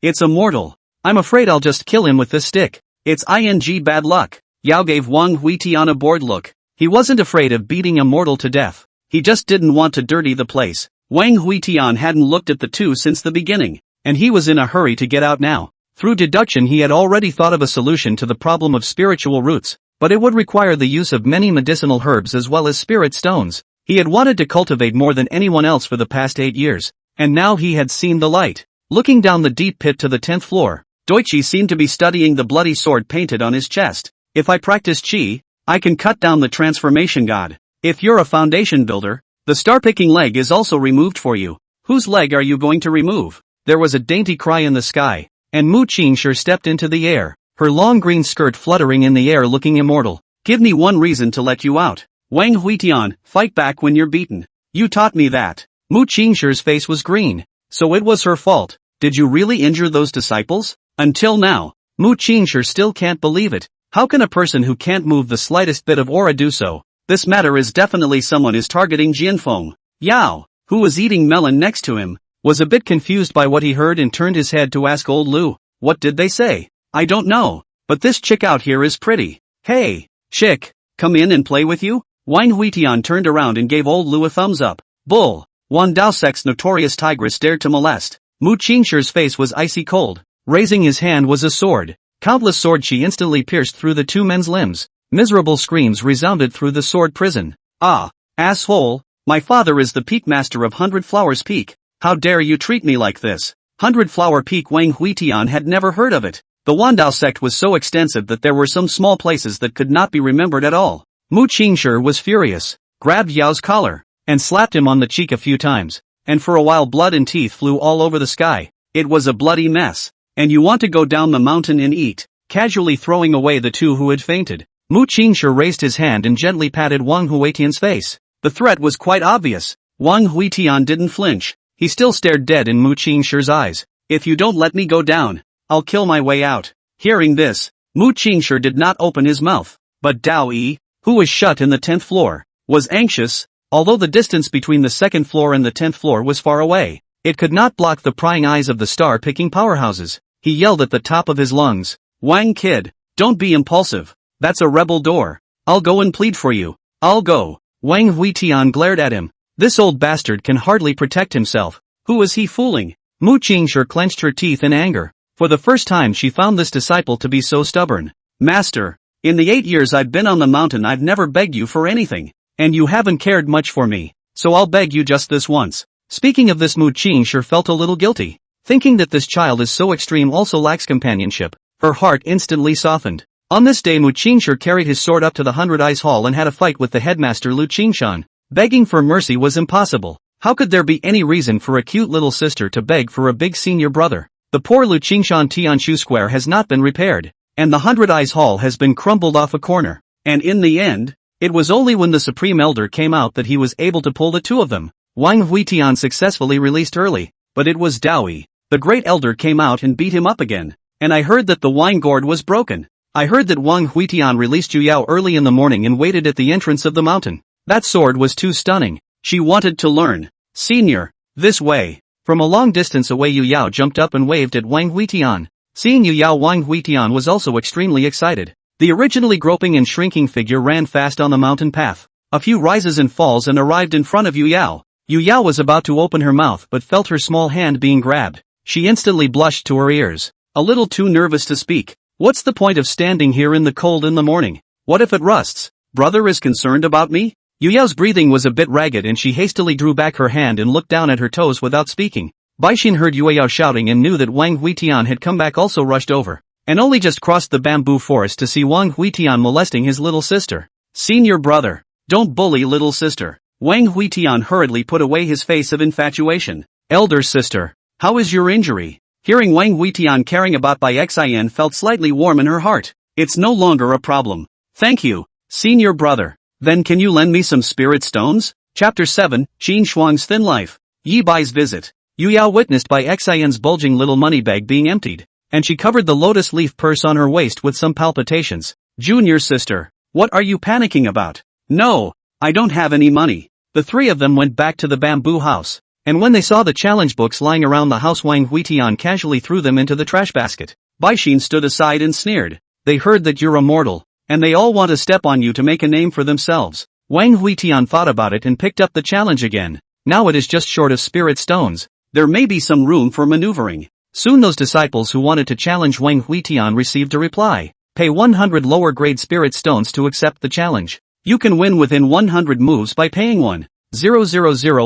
it's a mortal. I'm afraid I'll just kill him with this stick. It's ing bad luck. Yao gave Wang Huitian a bored look. He wasn't afraid of beating a mortal to death. He just didn't want to dirty the place. Wang Huitian hadn't looked at the two since the beginning, and he was in a hurry to get out now. Through deduction he had already thought of a solution to the problem of spiritual roots, but it would require the use of many medicinal herbs as well as spirit stones. He had wanted to cultivate more than anyone else for the past 8 years, and now he had seen the light. Looking down the deep pit to the 10th floor, Doichi seemed to be studying the bloody sword painted on his chest. If I practice Qi, I can cut down the transformation god. If you're a foundation builder, the star-picking leg is also removed for you. Whose leg are you going to remove? There was a dainty cry in the sky, and Mu Qingshi stepped into the air, her long green skirt fluttering in the air looking immortal. Give me one reason to let you out. Wang Huitian, fight back when you're beaten. You taught me that. Mu Qingshi's face was green. So it was her fault. Did you really injure those disciples? Until now, Mu Qingshi still can't believe it. How can a person who can't move the slightest bit of aura do so? This matter is definitely someone is targeting Jianfeng. Yao, who was eating melon next to him, was a bit confused by what he heard and turned his head to ask old Lu. What did they say? I don't know, but this chick out here is pretty. Hey, chick, come in and play with you? Wang Huitian turned around and gave old Lu a thumbs up. Bull. Wan Dao Sect's notorious tigress dared to molest. Mu Qingshi's face was icy cold. Raising his hand was a sword. Countless sword chi instantly pierced through the two men's limbs. Miserable screams resounded through the sword prison. Ah, asshole, my father is the peak master of 100 Flowers Peak. How dare you treat me like this? 100 Flower Peak. Wang Huitian had never heard of it. The Wan Dao sect was so extensive that there were some small places that could not be remembered at all. Mu Qingshi was furious, grabbed Yao's collar, and slapped him on the cheek a few times, and for a while blood and teeth flew all over the sky. It was a bloody mess. And you want to go down the mountain and eat, casually throwing away the two who had fainted. Mu Qingshi raised his hand and gently patted Wang Huitian's face. The threat was quite obvious. Wang Huitian didn't flinch. He still stared dead in Mu Qingshi's eyes. If you don't let me go down, I'll kill my way out. Hearing this, Mu Qingshi did not open his mouth. But Dao Yi, who was shut in the 10th floor, was anxious. Although the distance between the 2nd floor and the 10th floor was far away, it could not block the prying eyes of the star-picking powerhouses. He yelled at the top of his lungs. Wang kid, don't be impulsive. That's a rebel door. I'll go and plead for you. I'll go. Wang Huitian glared at him. This old bastard can hardly protect himself. Who is he fooling? Mu Qingshi clenched her teeth in anger. For the first time she found this disciple to be so stubborn. Master, in the 8 years I've been on the mountain I've never begged you for anything. And you haven't cared much for me. So I'll beg you just this once. Speaking of this, Mu Qingshi felt a little guilty. Thinking that this child is so extreme also lacks companionship, her heart instantly softened. On this day Mu Qingshi carried his sword up to the 100 Eyes Hall and had a fight with the headmaster Lu Qingshan. Begging for mercy was impossible. How could there be any reason for a cute little sister to beg for a big senior brother? The poor Lu Qingshan Tianshu Square has not been repaired, and the 100 Eyes Hall has been crumbled off a corner. And in the end, it was only when the Supreme Elder came out that he was able to pull the two of them. Wang Huitian successfully released early, but it was Daoi. The great elder came out and beat him up again. And I heard that the wine gourd was broken. I heard that Wang Huitian released Yu Yao early in the morning and waited at the entrance of the mountain. That sword was too stunning. She wanted to learn. Senior, this way. From a long distance away Yu Yao jumped up and waved at Wang Huitian. Seeing Yu Yao, Wang Huitian was also extremely excited. The originally groping and shrinking figure ran fast on the mountain path. A few rises and falls and arrived in front of Yu Yao. Yu Yao was about to open her mouth but felt her small hand being grabbed. She instantly blushed to her ears. A little too nervous to speak. What's the point of standing here in the cold in the morning? What if it rusts? Brother is concerned about me? Yu Yao's breathing was a bit ragged and she hastily drew back her hand and looked down at her toes without speaking. Baixin heard Yu Yao shouting and knew that Wang Huitian had come back, also rushed over, and only just crossed the bamboo forest to see Wang Huitian molesting his little sister. Senior brother, don't bully little sister. Wang Huitian hurriedly put away his face of infatuation. Elder sister, how is your injury? Hearing Wang Huitian caring about by Xin felt slightly warm in her heart. It's no longer a problem. Thank you, senior brother. Then can you lend me some spirit stones? Chapter 7, Qin Shuang's Thin Life. Yi Bai's Visit. Yu Yao witnessed Bai Xian's bulging little money bag being emptied, and she covered the lotus leaf purse on her waist with some palpitations. Junior sister, what are you panicking about? No, I don't have any money. The three of them went back to the bamboo house, and when they saw the challenge books lying around the house, Wang Huitian casually threw them into the trash basket. Bai Xin stood aside and sneered. They heard that you're immortal, and they all want to step on you to make a name for themselves. Wang Huitian thought about it and picked up the challenge again. Now it is just short of spirit stones. There may be some room for maneuvering. Soon those disciples who wanted to challenge Wang Huitian received a reply. Pay 100 lower grade spirit stones to accept the challenge. You can win within 100 moves by paying 1,000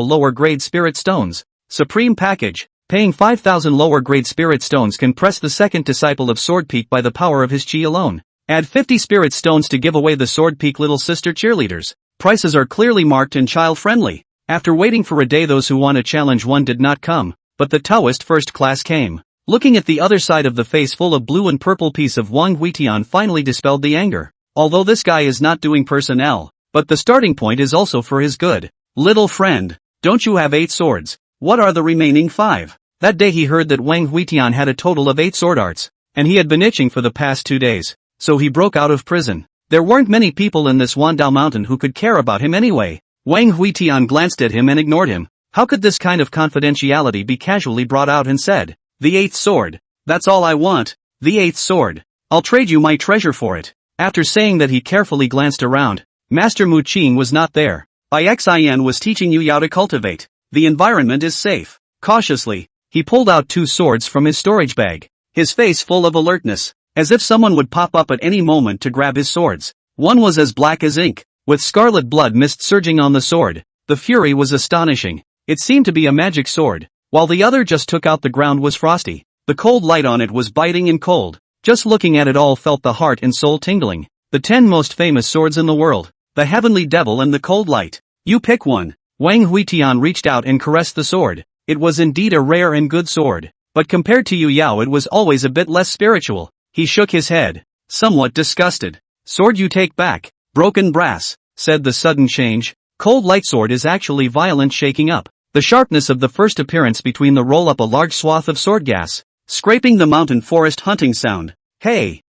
lower grade spirit stones. Supreme package. Paying 5,000 lower grade spirit stones can press the second disciple of Sword Peak by the power of his chi alone. Add 50 spirit stones to give away the Sword Peak Little Sister cheerleaders. Prices are clearly marked and child friendly. After waiting for a day, those who won a challenge one did not come, but the Taoist first class came. Looking at the other side of the face full of blue and purple piece of Wang Huitian finally dispelled the anger. Although this guy is not doing personnel, but the starting point is also for his good. Little friend, don't you have 8 swords? What are the remaining 5? That day he heard that Wang Huitian had a total of 8 sword arts, and he had been itching for the past 2 days, so he broke out of prison. There weren't many people in this Wandao mountain who could care about him anyway. Wang Huitian glanced at him and ignored him. How could this kind of confidentiality be casually brought out and said? The 8th sword. That's all I want. The 8th sword. I'll trade you my treasure for it. After saying that, he carefully glanced around. Master Mu Qing was not there. Bai Xian was teaching Yu Yao to cultivate. The environment is safe. Cautiously, he pulled out 2 swords from his storage bag, his face full of alertness, as if someone would pop up at any moment to grab his swords. One was as black as ink, with scarlet blood mist surging on the sword. The fury was astonishing. It seemed to be a magic sword, while the other just took out the ground was frosty. The cold light on it was biting and cold. Just looking at it all felt the heart and soul tingling. The 10 most famous swords in the world. The Heavenly Devil and the Cold Light. You pick one. Wang Huitian reached out and caressed the sword. It was indeed a rare and good sword, but compared to Yu Yao it was always a bit less spiritual. He shook his head, somewhat disgusted. Sword you take back. Broken brass, said the sudden change. Cold Light sword is actually violent shaking up. The sharpness of the first appearance between the roll up a large swath of sword gas, scraping the mountain forest hunting sound. Hey,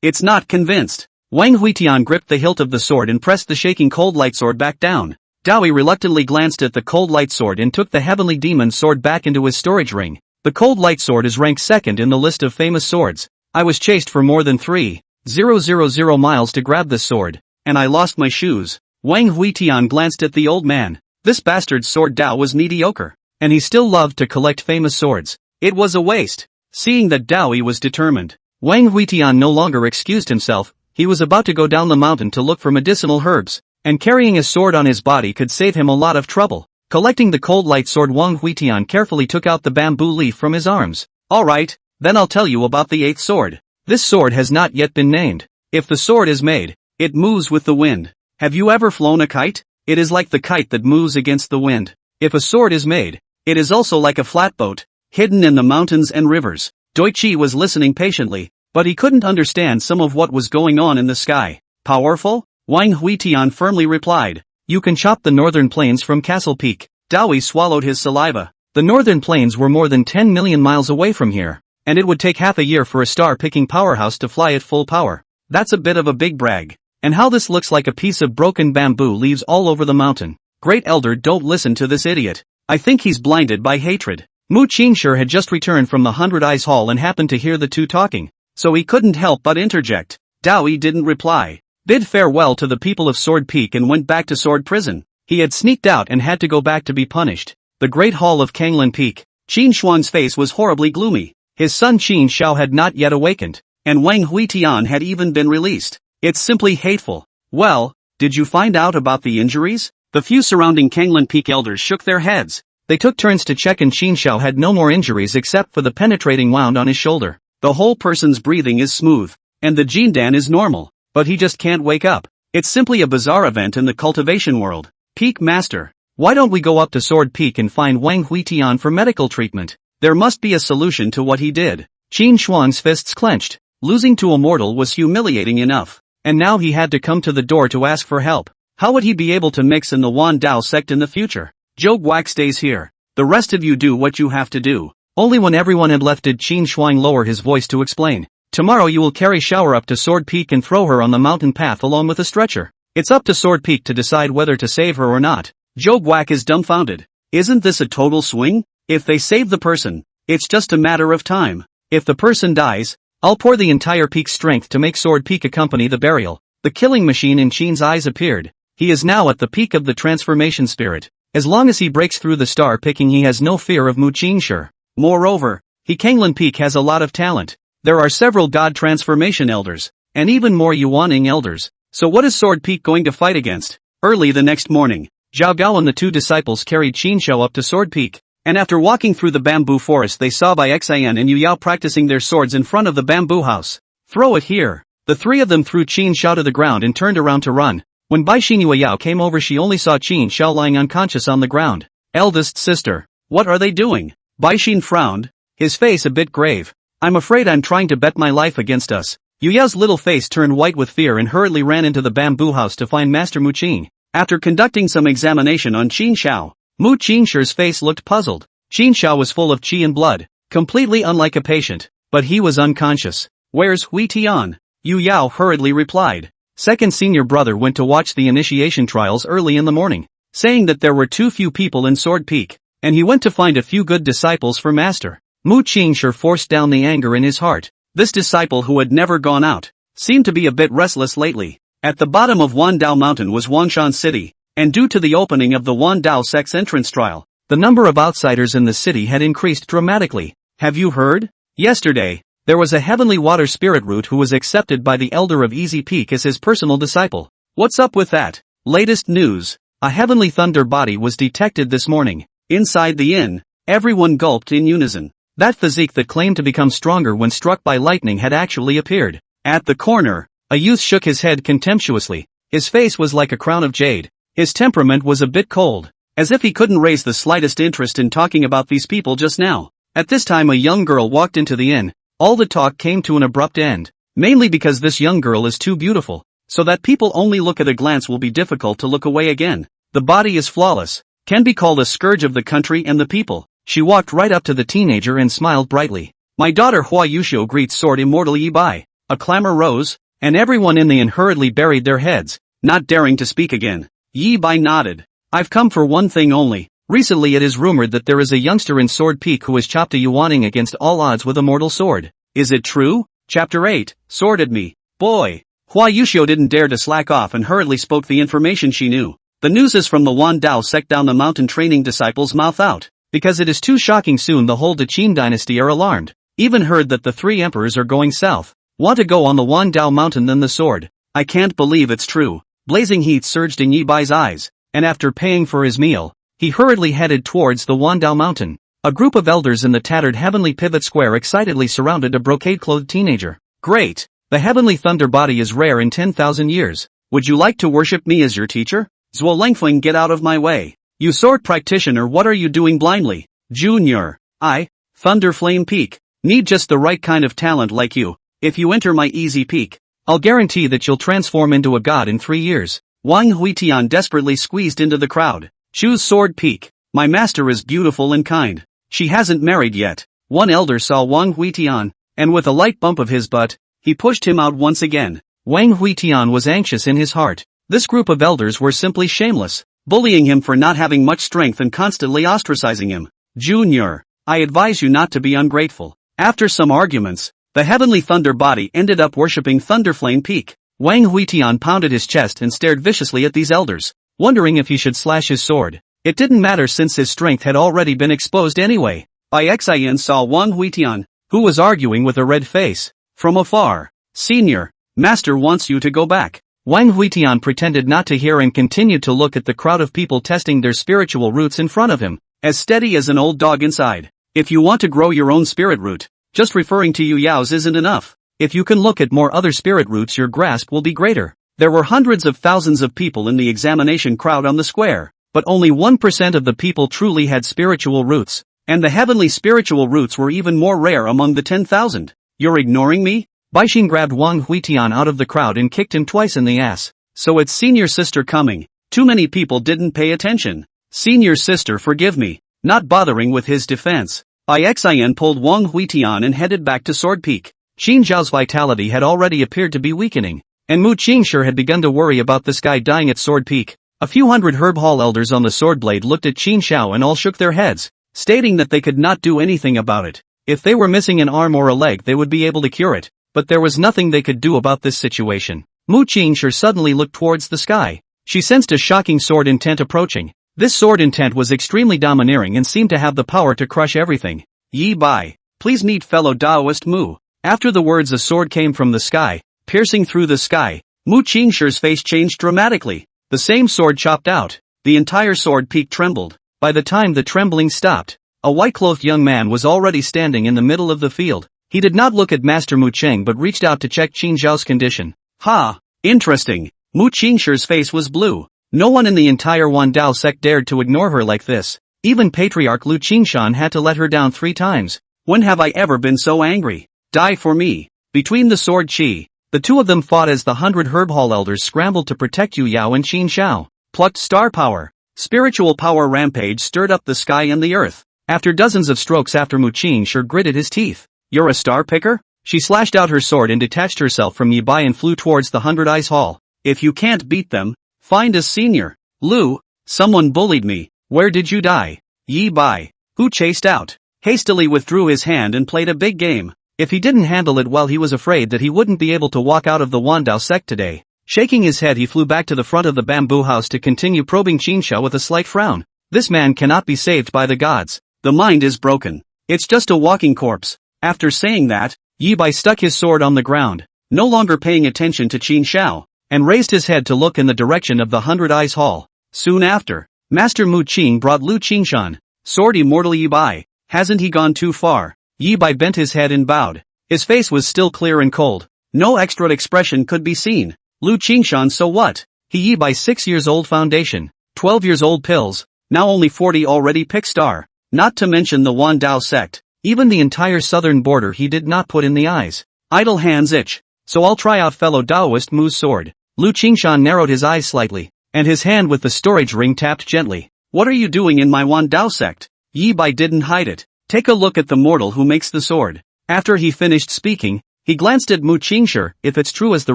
it's not convinced. Wang Huitian gripped the hilt of the sword and pressed the shaking Cold Light sword back down. Dowie reluctantly glanced at the Cold Light sword and took the Heavenly Demon sword back into his storage ring. The Cold Light sword is ranked 2nd in the list of famous swords. I was chased for more than 3,000 miles to grab this sword, and I lost my shoes. Wang Huitian glanced at the old man. This bastard's sword Dao was mediocre, and he still loved to collect famous swords. It was a waste. Seeing that Dowie was determined, Wang Huitian no longer excused himself. He was about to go down the mountain to look for medicinal herbs, and carrying a sword on his body could save him a lot of trouble. Collecting the Cold Light sword, Wang Huitian carefully took out the bamboo leaf from his arms. Alright, then I'll tell you about the 8th sword. This sword has not yet been named. If the sword is made, it moves with the wind. Have you ever flown a kite? It is like the kite that moves against the wind. If a sword is made, it is also like a flatboat, hidden in the mountains and rivers. Doi Chi was listening patiently, but he couldn't understand some of what was going on in the sky. Powerful? Wang Huitian firmly replied. You can chop the northern plains from Castle Peak. Dowie swallowed his saliva. The northern plains were more than 10 million miles away from here, and it would take half a year for a star-picking powerhouse to fly at full power. That's a bit of a big brag. And how this looks like a piece of broken bamboo leaves all over the mountain. Great Elder, don't listen to this idiot. I think he's blinded by hatred. Mu Qingshi had just returned from the 100 Eyes Hall and happened to hear the two talking, so he couldn't help but interject. Dowie didn't reply, bid farewell to the people of Sword Peak and went back to Sword Prison. He had sneaked out and had to go back to be punished. The Great Hall of Kanglin Peak. Qin Shuang's face was horribly gloomy. His son Qin Shao had not yet awakened, and Wang Huitian had even been released. It's simply hateful. Well, did you find out about the injuries? The few surrounding Kanglin Peak elders shook their heads. They took turns to check, and Qin Shao had no more injuries except for the penetrating wound on his shoulder. The whole person's breathing is smooth, and the Jindan is normal, but he just can't wake up. It's simply a bizarre event in the cultivation world. Peak Master, why don't we go up to Sword Peak and find Wang Huitian for medical treatment? There must be a solution to what he did. Qin Shuang's fists clenched. Losing to a mortal was humiliating enough, and now he had to come to the door to ask for help. How would he be able to mix in the Wan Dao sect in the future? Zhou Guak stays here. The rest of you do what you have to do. Only when everyone had left did Qin Shuang lower his voice to explain. Tomorrow you will carry Shower up to Sword Peak and throw her on the mountain path along with a stretcher. It's up to Sword Peak to decide whether to save her or not. Zhou Guak is dumbfounded. Isn't this a total swing? If they save the person, it's just a matter of time. If the person dies, I'll pour the entire peak's strength to make Sword Peak accompany the burial. The killing machine in Qin's eyes appeared. He is now at the peak of the transformation spirit. As long as he breaks through the star picking, he has no fear of Mu Qingshi. Moreover, He Kanglan Peak has a lot of talent. There are several God transformation elders, and even more Yuaning elders. So what is Sword Peak going to fight against? Early the next morning, Zhao Gao and the two disciples carried Qin Shou up to Sword Peak, and after walking through the bamboo forest they saw Bai Xian and Yu Yao practicing their swords in front of the bamboo house. Throw it here. The three of them threw Qin Shou to the ground and turned around to run. When Bai Xin Yu Yao came over, she only saw Qin Shou lying unconscious on the ground. Eldest sister, what are they doing? Bai Xin frowned, his face a bit grave. I'm afraid I'm trying to bet my life against us. Yu Yao's little face turned white with fear and hurriedly ran into the bamboo house to find Master Mu Qin. After conducting some examination on Qin Shou, Mu Qingshi's face looked puzzled. Qin Shou was full of qi and blood, completely unlike a patient, but he was unconscious. Where's Hui Tian? Yu Yao hurriedly replied. Second senior brother went to watch the initiation trials early in the morning, saying that there were too few people in Sword Peak, and he went to find a few good disciples for Master. Mu Qingshi forced down the anger in his heart. This disciple who had never gone out, seemed to be a bit restless lately. At the bottom of Wan Dao Mountain was Wangshan City, and due to the opening of the Wan Dao sect's entrance trial, the number of outsiders in the city had increased dramatically. Have you heard? Yesterday, there was a heavenly water spirit root who was accepted by the elder of Easy Peak as his personal disciple. What's up with that? Latest news. A heavenly thunder body was detected this morning. Inside the inn, everyone gulped in unison. That physique that claimed to become stronger when struck by lightning had actually appeared. At the corner, a youth shook his head contemptuously. His face was like a crown of jade. His temperament was a bit cold, as if he couldn't raise the slightest interest in talking about these people just now. At this time a young girl walked into the inn. All the talk came to an abrupt end, mainly because this young girl is too beautiful, so that people only look at a glance will be difficult to look away again. The body is flawless, can be called a scourge of the country and the people. She walked right up to the teenager and smiled brightly. My daughter Hua Yushio greets Sword Immortal Yi Bai. A clamor rose, and everyone in the inn hurriedly buried their heads, not daring to speak again. Yi Bai nodded. I've come for one thing only. Recently it is rumored that there is a youngster in Sword Peak who has chopped a Yuaning against all odds with a mortal sword. Is it true? Chapter 8, Sword at me. Boy. Hua Yushio didn't dare to slack off and hurriedly spoke the information she knew. The news is from the Wan Dao sect down the mountain, training disciples mouth out. Because it is too shocking. Soon the whole Qin dynasty are alarmed. Even heard that the three emperors are going south. Want to go on the Wan Dao mountain than the sword. I can't believe it's true. Blazing heat surged in Yi Bai's eyes, and after paying for his meal, he hurriedly headed towards the Wan Dao mountain. A group of elders in the tattered heavenly pivot square excitedly surrounded a brocade-clothed teenager. Great! The heavenly thunder body is rare in 10,000 years. Would you like to worship me as your teacher? Zuo Lengfeng, get out of my way. You sword practitioner, what are you doing blindly? Junior. I, Thunder Flame Peak, need just the right kind of talent like you. If you enter my Easy Peak, I'll guarantee that you'll transform into a god in 3 years. Wang Huitian desperately squeezed into the crowd. Choose Sword Peak. My master is beautiful and kind. She hasn't married yet. One elder saw Wang Huitian, and with a light bump of his butt, he pushed him out once again. Wang Huitian was anxious in his heart. This group of elders were simply shameless, bullying him for not having much strength and constantly ostracizing him. Junior, I advise you not to be ungrateful. After some arguments, the heavenly thunder body ended up worshipping Thunderflame Peak. Wang Huitian pounded his chest and stared viciously at these elders, wondering if he should slash his sword. It didn't matter since his strength had already been exposed anyway. Bai Xian saw Wang Huitian, who was arguing with a red face, from afar. Senior, master wants you to go back. Wang Huitian pretended not to hear and continued to look at the crowd of people testing their spiritual roots in front of him, as steady as an old dog inside. If you want to grow your own spirit root, just referring to Yu Yao's isn't enough. If you can look at more other spirit roots, your grasp will be greater. There were hundreds of thousands of people in the examination crowd on the square, but only 1% of the people truly had spiritual roots, and the heavenly spiritual roots were even more rare among the 10,000. You're ignoring me? Baixin grabbed Wang Huitian out of the crowd and kicked him twice in the ass. So it's senior sister coming. Too many people didn't pay attention. Senior sister, forgive me. Not bothering with his defense. Ixin pulled Wang Huitian and headed back to Sword Peak. Qin Zhao's vitality had already appeared to be weakening, and Mu Qingshi had begun to worry about this guy dying at Sword Peak. A few hundred Herb Hall elders on the sword blade looked at Qin Zhao and all shook their heads, stating that they could not do anything about it. If they were missing an arm or a leg, they would be able to cure it, but there was nothing they could do about this situation. Mu Qingshi suddenly looked towards the sky. She sensed a shocking sword intent approaching. This sword intent was extremely domineering and seemed to have the power to crush everything. Yi Bai, please meet fellow Daoist Mu. After the words, a sword came from the sky, piercing through the sky. Mu Qingshi's face changed dramatically. The same sword chopped out. The entire sword peak trembled. By the time the trembling stopped, a white-clothed young man was already standing in the middle of the field. He did not look at Master Mu Cheng but reached out to check Qin Zhao's condition. Ha! Interesting. Mu Qingshi's face was blue. No one in the entire Wandao sect dared to ignore her like this. Even Patriarch Lu Qingshan had to let her down 3 times. When have I ever been so angry? Die for me. Between the sword Qi, the two of them fought as the 100 Herb Hall elders scrambled to protect Yu Yao and Qin Xiao. Plucked star power. Spiritual power rampage stirred up the sky and the earth. After dozens of strokes after Mu Qingshi gritted his teeth. You're a star picker? She slashed out her sword and detached herself from Yi Bai and flew towards the 100 Eyes Hall. If you can't beat them, find a senior. Lu, someone bullied me. Where did you die? Yi Bai, who chased out, hastily withdrew his hand and played a big game. If he didn't handle it well, he was afraid that he wouldn't be able to walk out of the Wandao sect today. Shaking his head, he flew back to the front of the bamboo house to continue probing Qin Xiao with a slight frown. This man cannot be saved by the gods. The mind is broken. It's just a walking corpse. After saying that, Yi Bai stuck his sword on the ground, no longer paying attention to Qin Xiao, and raised his head to look in the direction of the 100 Eyes Hall. Soon after, Master Mu Qing brought Lu Qingshan. Sword Immortal Yi Bai, hasn't he gone too far? Yi Bai bent his head and bowed. His face was still clear and cold. No extra expression could be seen. Lu Qingshan, so what? He Yi Bai 6 years old foundation, 12 years old pills, now only 40 already pick star. Not to mention the Wandao sect. Even the entire southern border he did not put in the eyes. Idle hands itch. So I'll try out fellow Daoist Mu's sword. Lu Qingshan narrowed his eyes slightly, and his hand with the storage ring tapped gently. What are you doing in my Wandao sect? Yi Bai didn't hide it. Take a look at the mortal who makes the sword. After he finished speaking, he glanced at Mu Qingshi. If it's true as the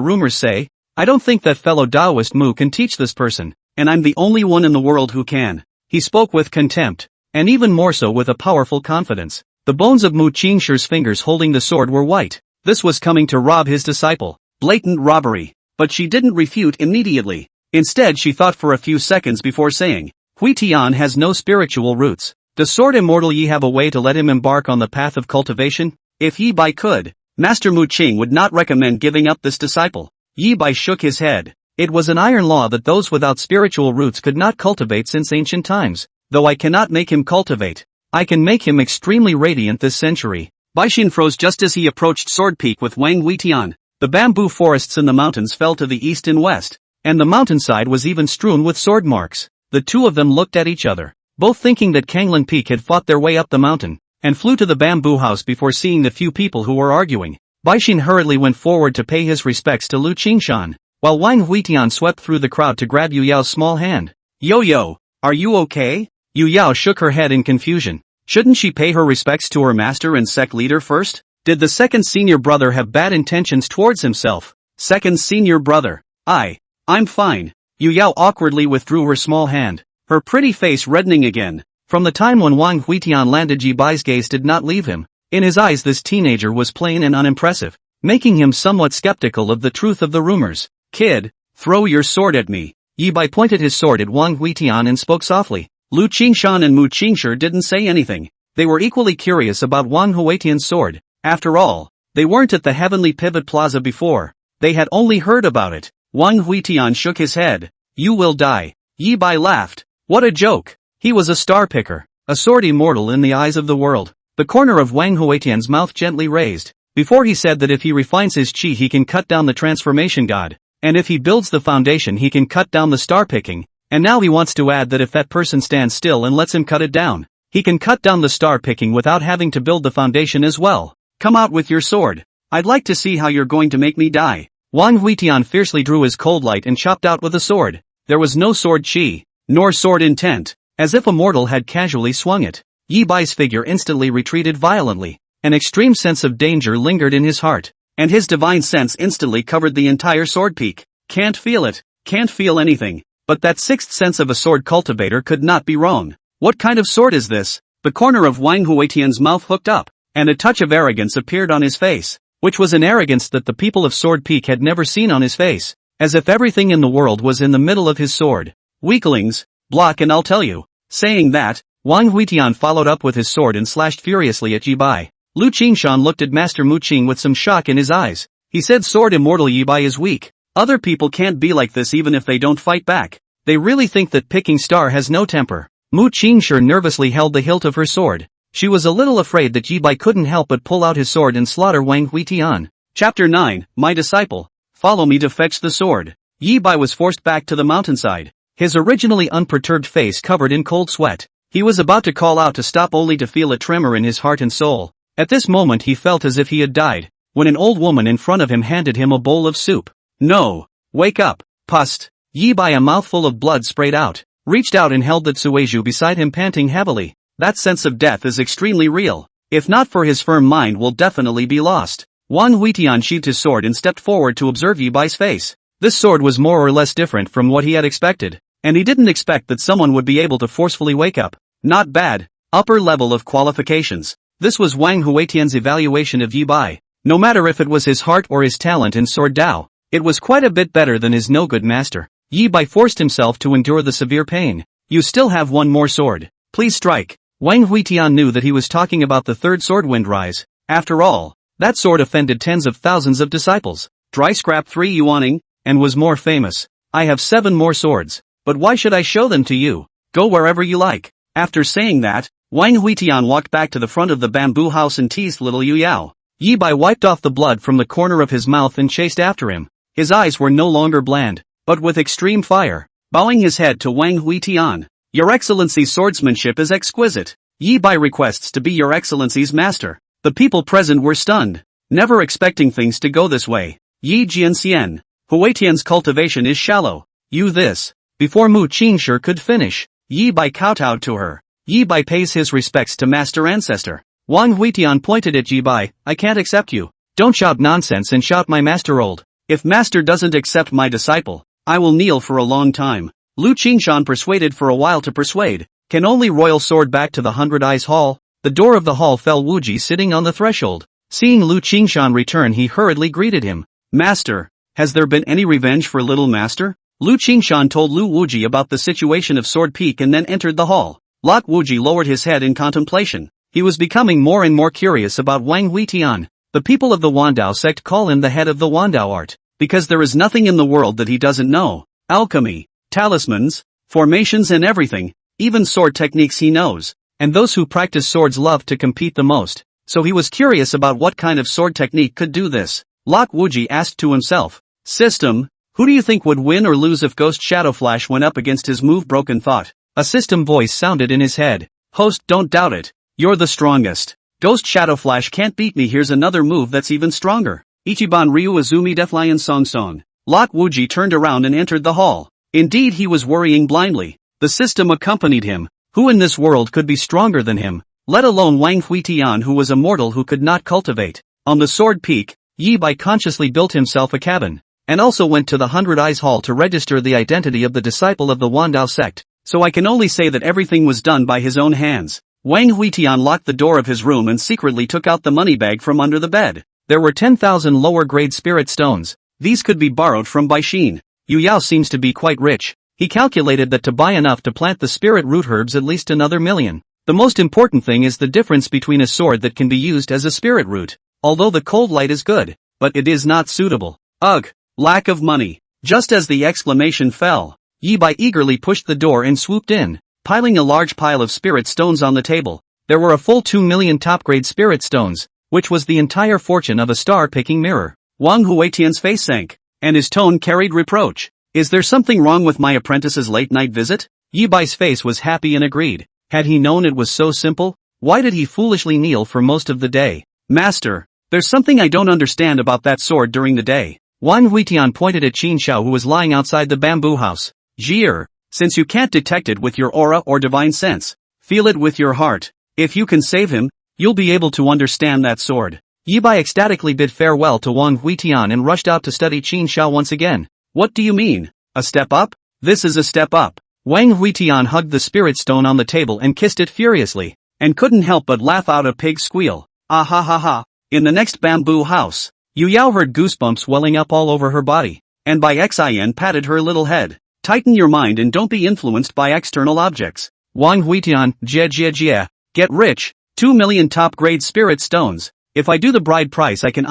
rumors say, I don't think that fellow Daoist Mu can teach this person, and I'm the only one in the world who can. He spoke with contempt, and even more so with a powerful confidence. The bones of Mu Qingshi's fingers holding the sword were white. This was coming to rob his disciple. Blatant robbery. But she didn't refute immediately. Instead, she thought for a few seconds before saying, Huitian has no spiritual roots. Does Sword Immortal Yi have a way to let him embark on the path of cultivation? If Yi Bai could, Master Mu Qing would not recommend giving up this disciple. Yi Bai shook his head. It was an iron law that those without spiritual roots could not cultivate since ancient times. Though I cannot make him cultivate, I can make him extremely radiant this century. Baixin froze just as he approached Sword Peak with Wang Huitian. The bamboo forests in the mountains fell to the east and west, and the mountainside was even strewn with sword marks. The two of them looked at each other, both thinking that Kanglan Peak had fought their way up the mountain, and flew to the bamboo house before seeing the few people who were arguing. Baixin hurriedly went forward to pay his respects to Lu Qingshan, while Wang Huitian swept through the crowd to grab Yu Yao's small hand. Yo, are you okay? Yu Yao shook her head in confusion. Shouldn't she pay her respects to her master and sect leader first? Did the second senior brother have bad intentions towards himself? Second senior brother. I'm fine. Yu Yao awkwardly withdrew her small hand, her pretty face reddening again. From the time when Wang Huitian landed, Yi Bai's gaze did not leave him. In his eyes this teenager was plain and unimpressive, making him somewhat skeptical of the truth of the rumors. Kid, throw your sword at me. Yi Bai pointed his sword at Wang Huitian and spoke softly. Lu Qingshan and Mu Qingshi didn't say anything. They were equally curious about Wang Huitian's sword. After all, they weren't at the Heavenly Pivot Plaza before. They had only heard about it. Wang Huitian shook his head. You will die. Yi Bai laughed. What a joke. He was a star picker, a sword immortal in the eyes of the world. The corner of Wang Huitian's mouth gently raised. Before he said that if he refines his qi he can cut down the transformation god, and if he builds the foundation he can cut down the star picking, and now he wants to add that if that person stands still and lets him cut it down, he can cut down the star picking without having to build the foundation as well. Come out with your sword. I'd like to see how you're going to make me die. Wang Huitian fiercely drew his cold light and chopped out with a sword. There was no sword chi, nor sword intent, as if a mortal had casually swung it. Yi Bai's figure instantly retreated violently. An extreme sense of danger lingered in his heart, and his divine sense instantly covered the entire sword peak. Can't feel it, can't feel anything, but that sixth sense of a sword cultivator could not be wrong. What kind of sword is this? The corner of Wang Huitian's mouth hooked up, and a touch of arrogance appeared on his face, which was an arrogance that the people of Sword Peak had never seen on his face, as if everything in the world was in the middle of his sword. Weaklings, block and I'll tell you. Saying that, Wang Huitian followed up with his sword and slashed furiously at Yi Bai. Lu Qingshan looked at Master Mu Qing with some shock in his eyes. He said sword immortal Yi Bai is weak. Other people can't be like this even if they don't fight back. They really think that Picking Star has no temper. Mu Qingshan nervously held the hilt of her sword. She was a little afraid that Yi Bai couldn't help but pull out his sword and slaughter Wang Huitian. Chapter 9, My Disciple. Follow me to fetch the sword. Yi Bai was forced back to the mountainside, his originally unperturbed face covered in cold sweat. He was about to call out to stop only to feel a tremor in his heart and soul. At this moment he felt as if he had died, when an old woman in front of him handed him a bowl of soup. No! Wake up! Pust! Yi Bai, a mouthful of blood sprayed out, reached out and held the Tsueju beside him, panting heavily. That sense of death is extremely real. If not for his firm mind will definitely be lost. Wang Huitian sheathed his sword and stepped forward to observe Yi Bai's face. This sword was more or less different from what he had expected, and he didn't expect that someone would be able to forcefully wake up. Not bad. Upper level of qualifications. This was Wang Huitian's evaluation of Yi Bai. No matter if it was his heart or his talent in sword Dao, it was quite a bit better than his no-good master. Yi Bai forced himself to endure the severe pain. You still have one more sword. Please strike. Wang Huitian knew that he was talking about the third sword Windrise. After all, that sword offended tens of thousands of disciples. Dry scrap 3 yuaning, and was more famous. I have 7 more swords, but why should I show them to you? Go wherever you like. After saying that, Wang Huitian walked back to the front of the bamboo house and teased little Yu Yao. Yi Bai wiped off the blood from the corner of his mouth and chased after him. His eyes were no longer bland, but with extreme fire. Bowing his head to Wang Huitian. Your Excellency's swordsmanship is exquisite. Yi Bai requests to be Your Excellency's master. The people present were stunned, never expecting things to go this way. Yi Jianxian. Huitian's cultivation is shallow. You this. Before Mu Qingshan could finish, Yi Bai kowtowed to her. Yi Bai pays his respects to Master Ancestor. Wang Huitian pointed at Yi Bai. I can't accept you. Don't shout nonsense and shout my master old. If master doesn't accept my disciple, I will kneel for a long time. Lu Qingshan persuaded for a while to persuade. Can only royal sword back to the 100 Eyes Hall? The door of the hall fell. Wuji sitting on the threshold. Seeing Lu Qingshan return, he hurriedly greeted him. Master, has there been any revenge for little master? Lu Qingshan told Lu Wuji about the situation of Sword Peak and then entered the hall. Lok Wuji lowered his head in contemplation. He was becoming more and more curious about Wang Huitian. The people of the Wandao sect call him the head of the Wandao art, because there is nothing in the world that he doesn't know. Alchemy, talismans, formations and everything, even sword techniques he knows. And those who practice swords love to compete the most, so he was curious about what kind of sword technique could do this. Lok Wuji asked to himself. System, who do you think would win or lose if Ghost Shadow Flash went up against his move Broken Thought? A system voice sounded in his head. Host, don't doubt it. You're the strongest. Ghost Shadow Flash can't beat me. Here's another move that's even stronger. Ichiban Ryu Azumi Deathlion Song Song. Lok Wuji turned around and entered the hall. Indeed, he was worrying blindly. The system accompanied him. Who in this world could be stronger than him? Let alone Wang Huitian, who was a mortal who could not cultivate. On the Sword Peak, Yi Bai consciously built himself a cabin, and also went to the 100 Eyes Hall to register the identity of the disciple of the Wandao sect. So I can only say that everything was done by his own hands. Wang Huitian locked the door of his room and secretly took out the money bag from under the bed. There were 10,000 lower-grade spirit stones. These could be borrowed from Baixin. Yu Yao seems to be quite rich. He calculated that to buy enough to plant the spirit root herbs at least another 1,000,000. The most important thing is the difference between a sword that can be used as a spirit root. Although the cold light is good, but it is not suitable. Ugh, lack of money. Just as the exclamation fell, Yi Bai eagerly pushed the door and swooped in, piling a large pile of spirit stones on the table. There were a full 2,000,000 top-grade spirit stones, which was the entire fortune of a star-picking mirror. Wang Huitian's face sank, and his tone carried reproach. Is there something wrong with my apprentice's late-night visit? Yi Bai's face was happy and agreed. Had he known it was so simple, why did he foolishly kneel for most of the day? Master, There's something I don't understand about that sword during the day. Wang Huitian pointed at Qin Shao, who was lying outside the bamboo house. Jier, since you can't detect it with your aura or divine sense, feel it with your heart. If you can save him, you'll be able to understand that sword. Yi Bai ecstatically bid farewell to Wang Huitian and rushed out to study Qin Shao once again. What do you mean? A step up? This is a step up. Wang Huitian hugged the spirit stone on the table and kissed it furiously, and couldn't help but laugh out a pig squeal. Ah ha ha ha. In the next bamboo house, Yu Yao heard goosebumps welling up all over her body, and Bai Xin patted her little head. Tighten your mind and don't be influenced by external objects. Wang Huitian, jie, get rich, 2 million top-grade spirit stones. If I do the bride price I can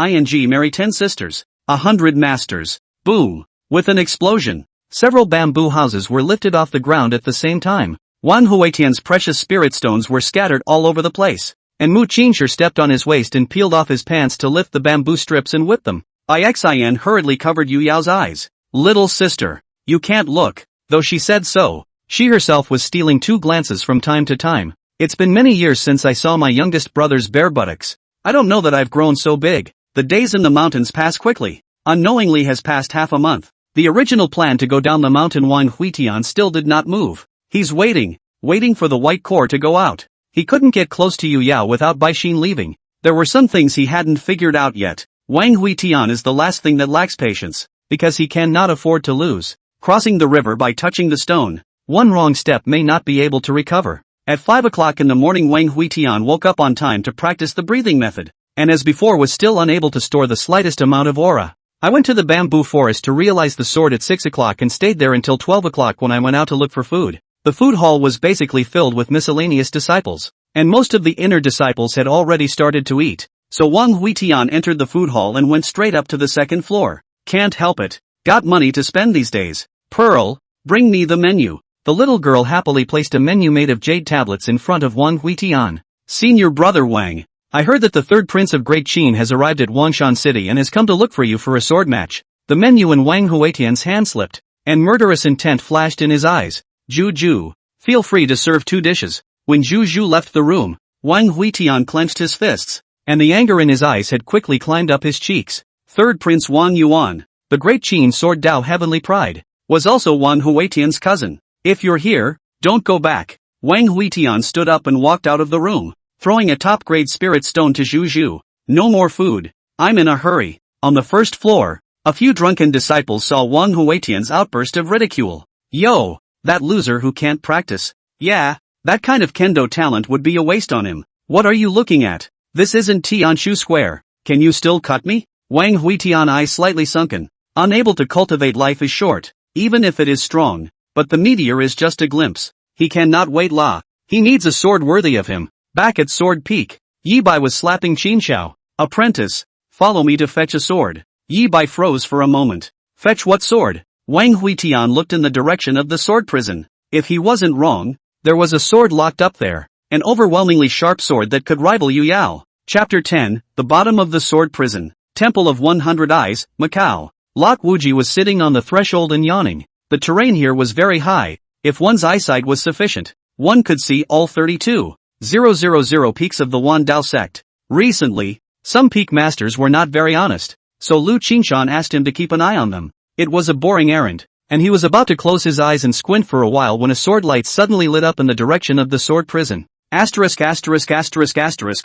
marry 10 sisters, 100 masters. Boom. With an explosion, several bamboo houses were lifted off the ground at the same time. Wang Huitian's precious spirit stones were scattered all over the place, and Mu Qingshi stepped on his waist and peeled off his pants to lift the bamboo strips and whip them. Bai Xin hurriedly covered Yu Yao's eyes. Little sister, you can't look. Though she said so, she herself was stealing 2 glances from time to time. It's been many years since I saw my youngest brother's bare buttocks. I don't know that I've grown so big. The days in the mountains pass quickly. Unknowingly has passed half a month. The original plan to go down the mountain Wang Huitian still did not move. He's waiting for the white core to go out. He couldn't get close to Yu Yao without Bai Xin leaving. There were some things he hadn't figured out yet. Wang Huitian is the last thing that lacks patience, because he cannot afford to lose. Crossing the river by touching the stone, one wrong step may not be able to recover. At 5 o'clock in the morning Wang Huitian woke up on time to practice the breathing method, and as before was still unable to store the slightest amount of aura. I went to the bamboo forest to realize the sword at 6 o'clock and stayed there until 12 o'clock when I went out to look for food. The food hall was basically filled with miscellaneous disciples, and most of the inner disciples had already started to eat. So Wang Huitian entered the food hall and went straight up to the second floor. Can't help it. Got money to spend these days. Pearl, bring me the menu. The little girl happily placed a menu made of jade tablets in front of Wang Huitian. Senior brother Wang, I heard that the third prince of Great Qin has arrived at Wangshan City and has come to look for you for a sword match. The menu in Wang Huitian's hand slipped, and murderous intent flashed in his eyes. Ju, feel free to serve 2 dishes. When Ju left the room, Wang Huitian clenched his fists, and the anger in his eyes had quickly climbed up his cheeks. Third Prince Wang Yuan, the Great Qin Sword Dao Heavenly Pride, was also Wang Huitian's cousin. If you're here, don't go back. Wang Huitian stood up and walked out of the room, throwing a top-grade spirit stone to Ju. No more food. I'm in a hurry. On the first floor, a few drunken disciples saw Wang Huitian's outburst of ridicule. Yo, that loser who can't practice. Yeah, that kind of kendo talent would be a waste on him. What are you looking at? This isn't Tianshu Square. Can you still cut me? Wang Huitian eyes slightly sunken. Unable to cultivate life is short, even if it is strong. But the meteor is just a glimpse. He cannot wait la. He needs a sword worthy of him. Back at Sword Peak, Yi Bai was slapping Qin Shao. Apprentice, follow me to fetch a sword. Yi Bai froze for a moment. Fetch what sword? Wang Huitian looked in the direction of the sword prison. If he wasn't wrong, there was a sword locked up there. An overwhelmingly sharp sword that could rival Yu Yao. Chapter 10, The Bottom of the Sword Prison. Temple of 100 Eyes, Macau. Lok Wuji was sitting on the threshold and yawning. The terrain here was very high. If one's eyesight was sufficient, one could see all 32,000 peaks of the Wan Dao sect. Recently, some peak masters were not very honest, so Lu Qingshan asked him to keep an eye on them. It was a boring errand, and he was about to close his eyes and squint for a while when a sword light suddenly lit up in the direction of the sword prison. Asterisk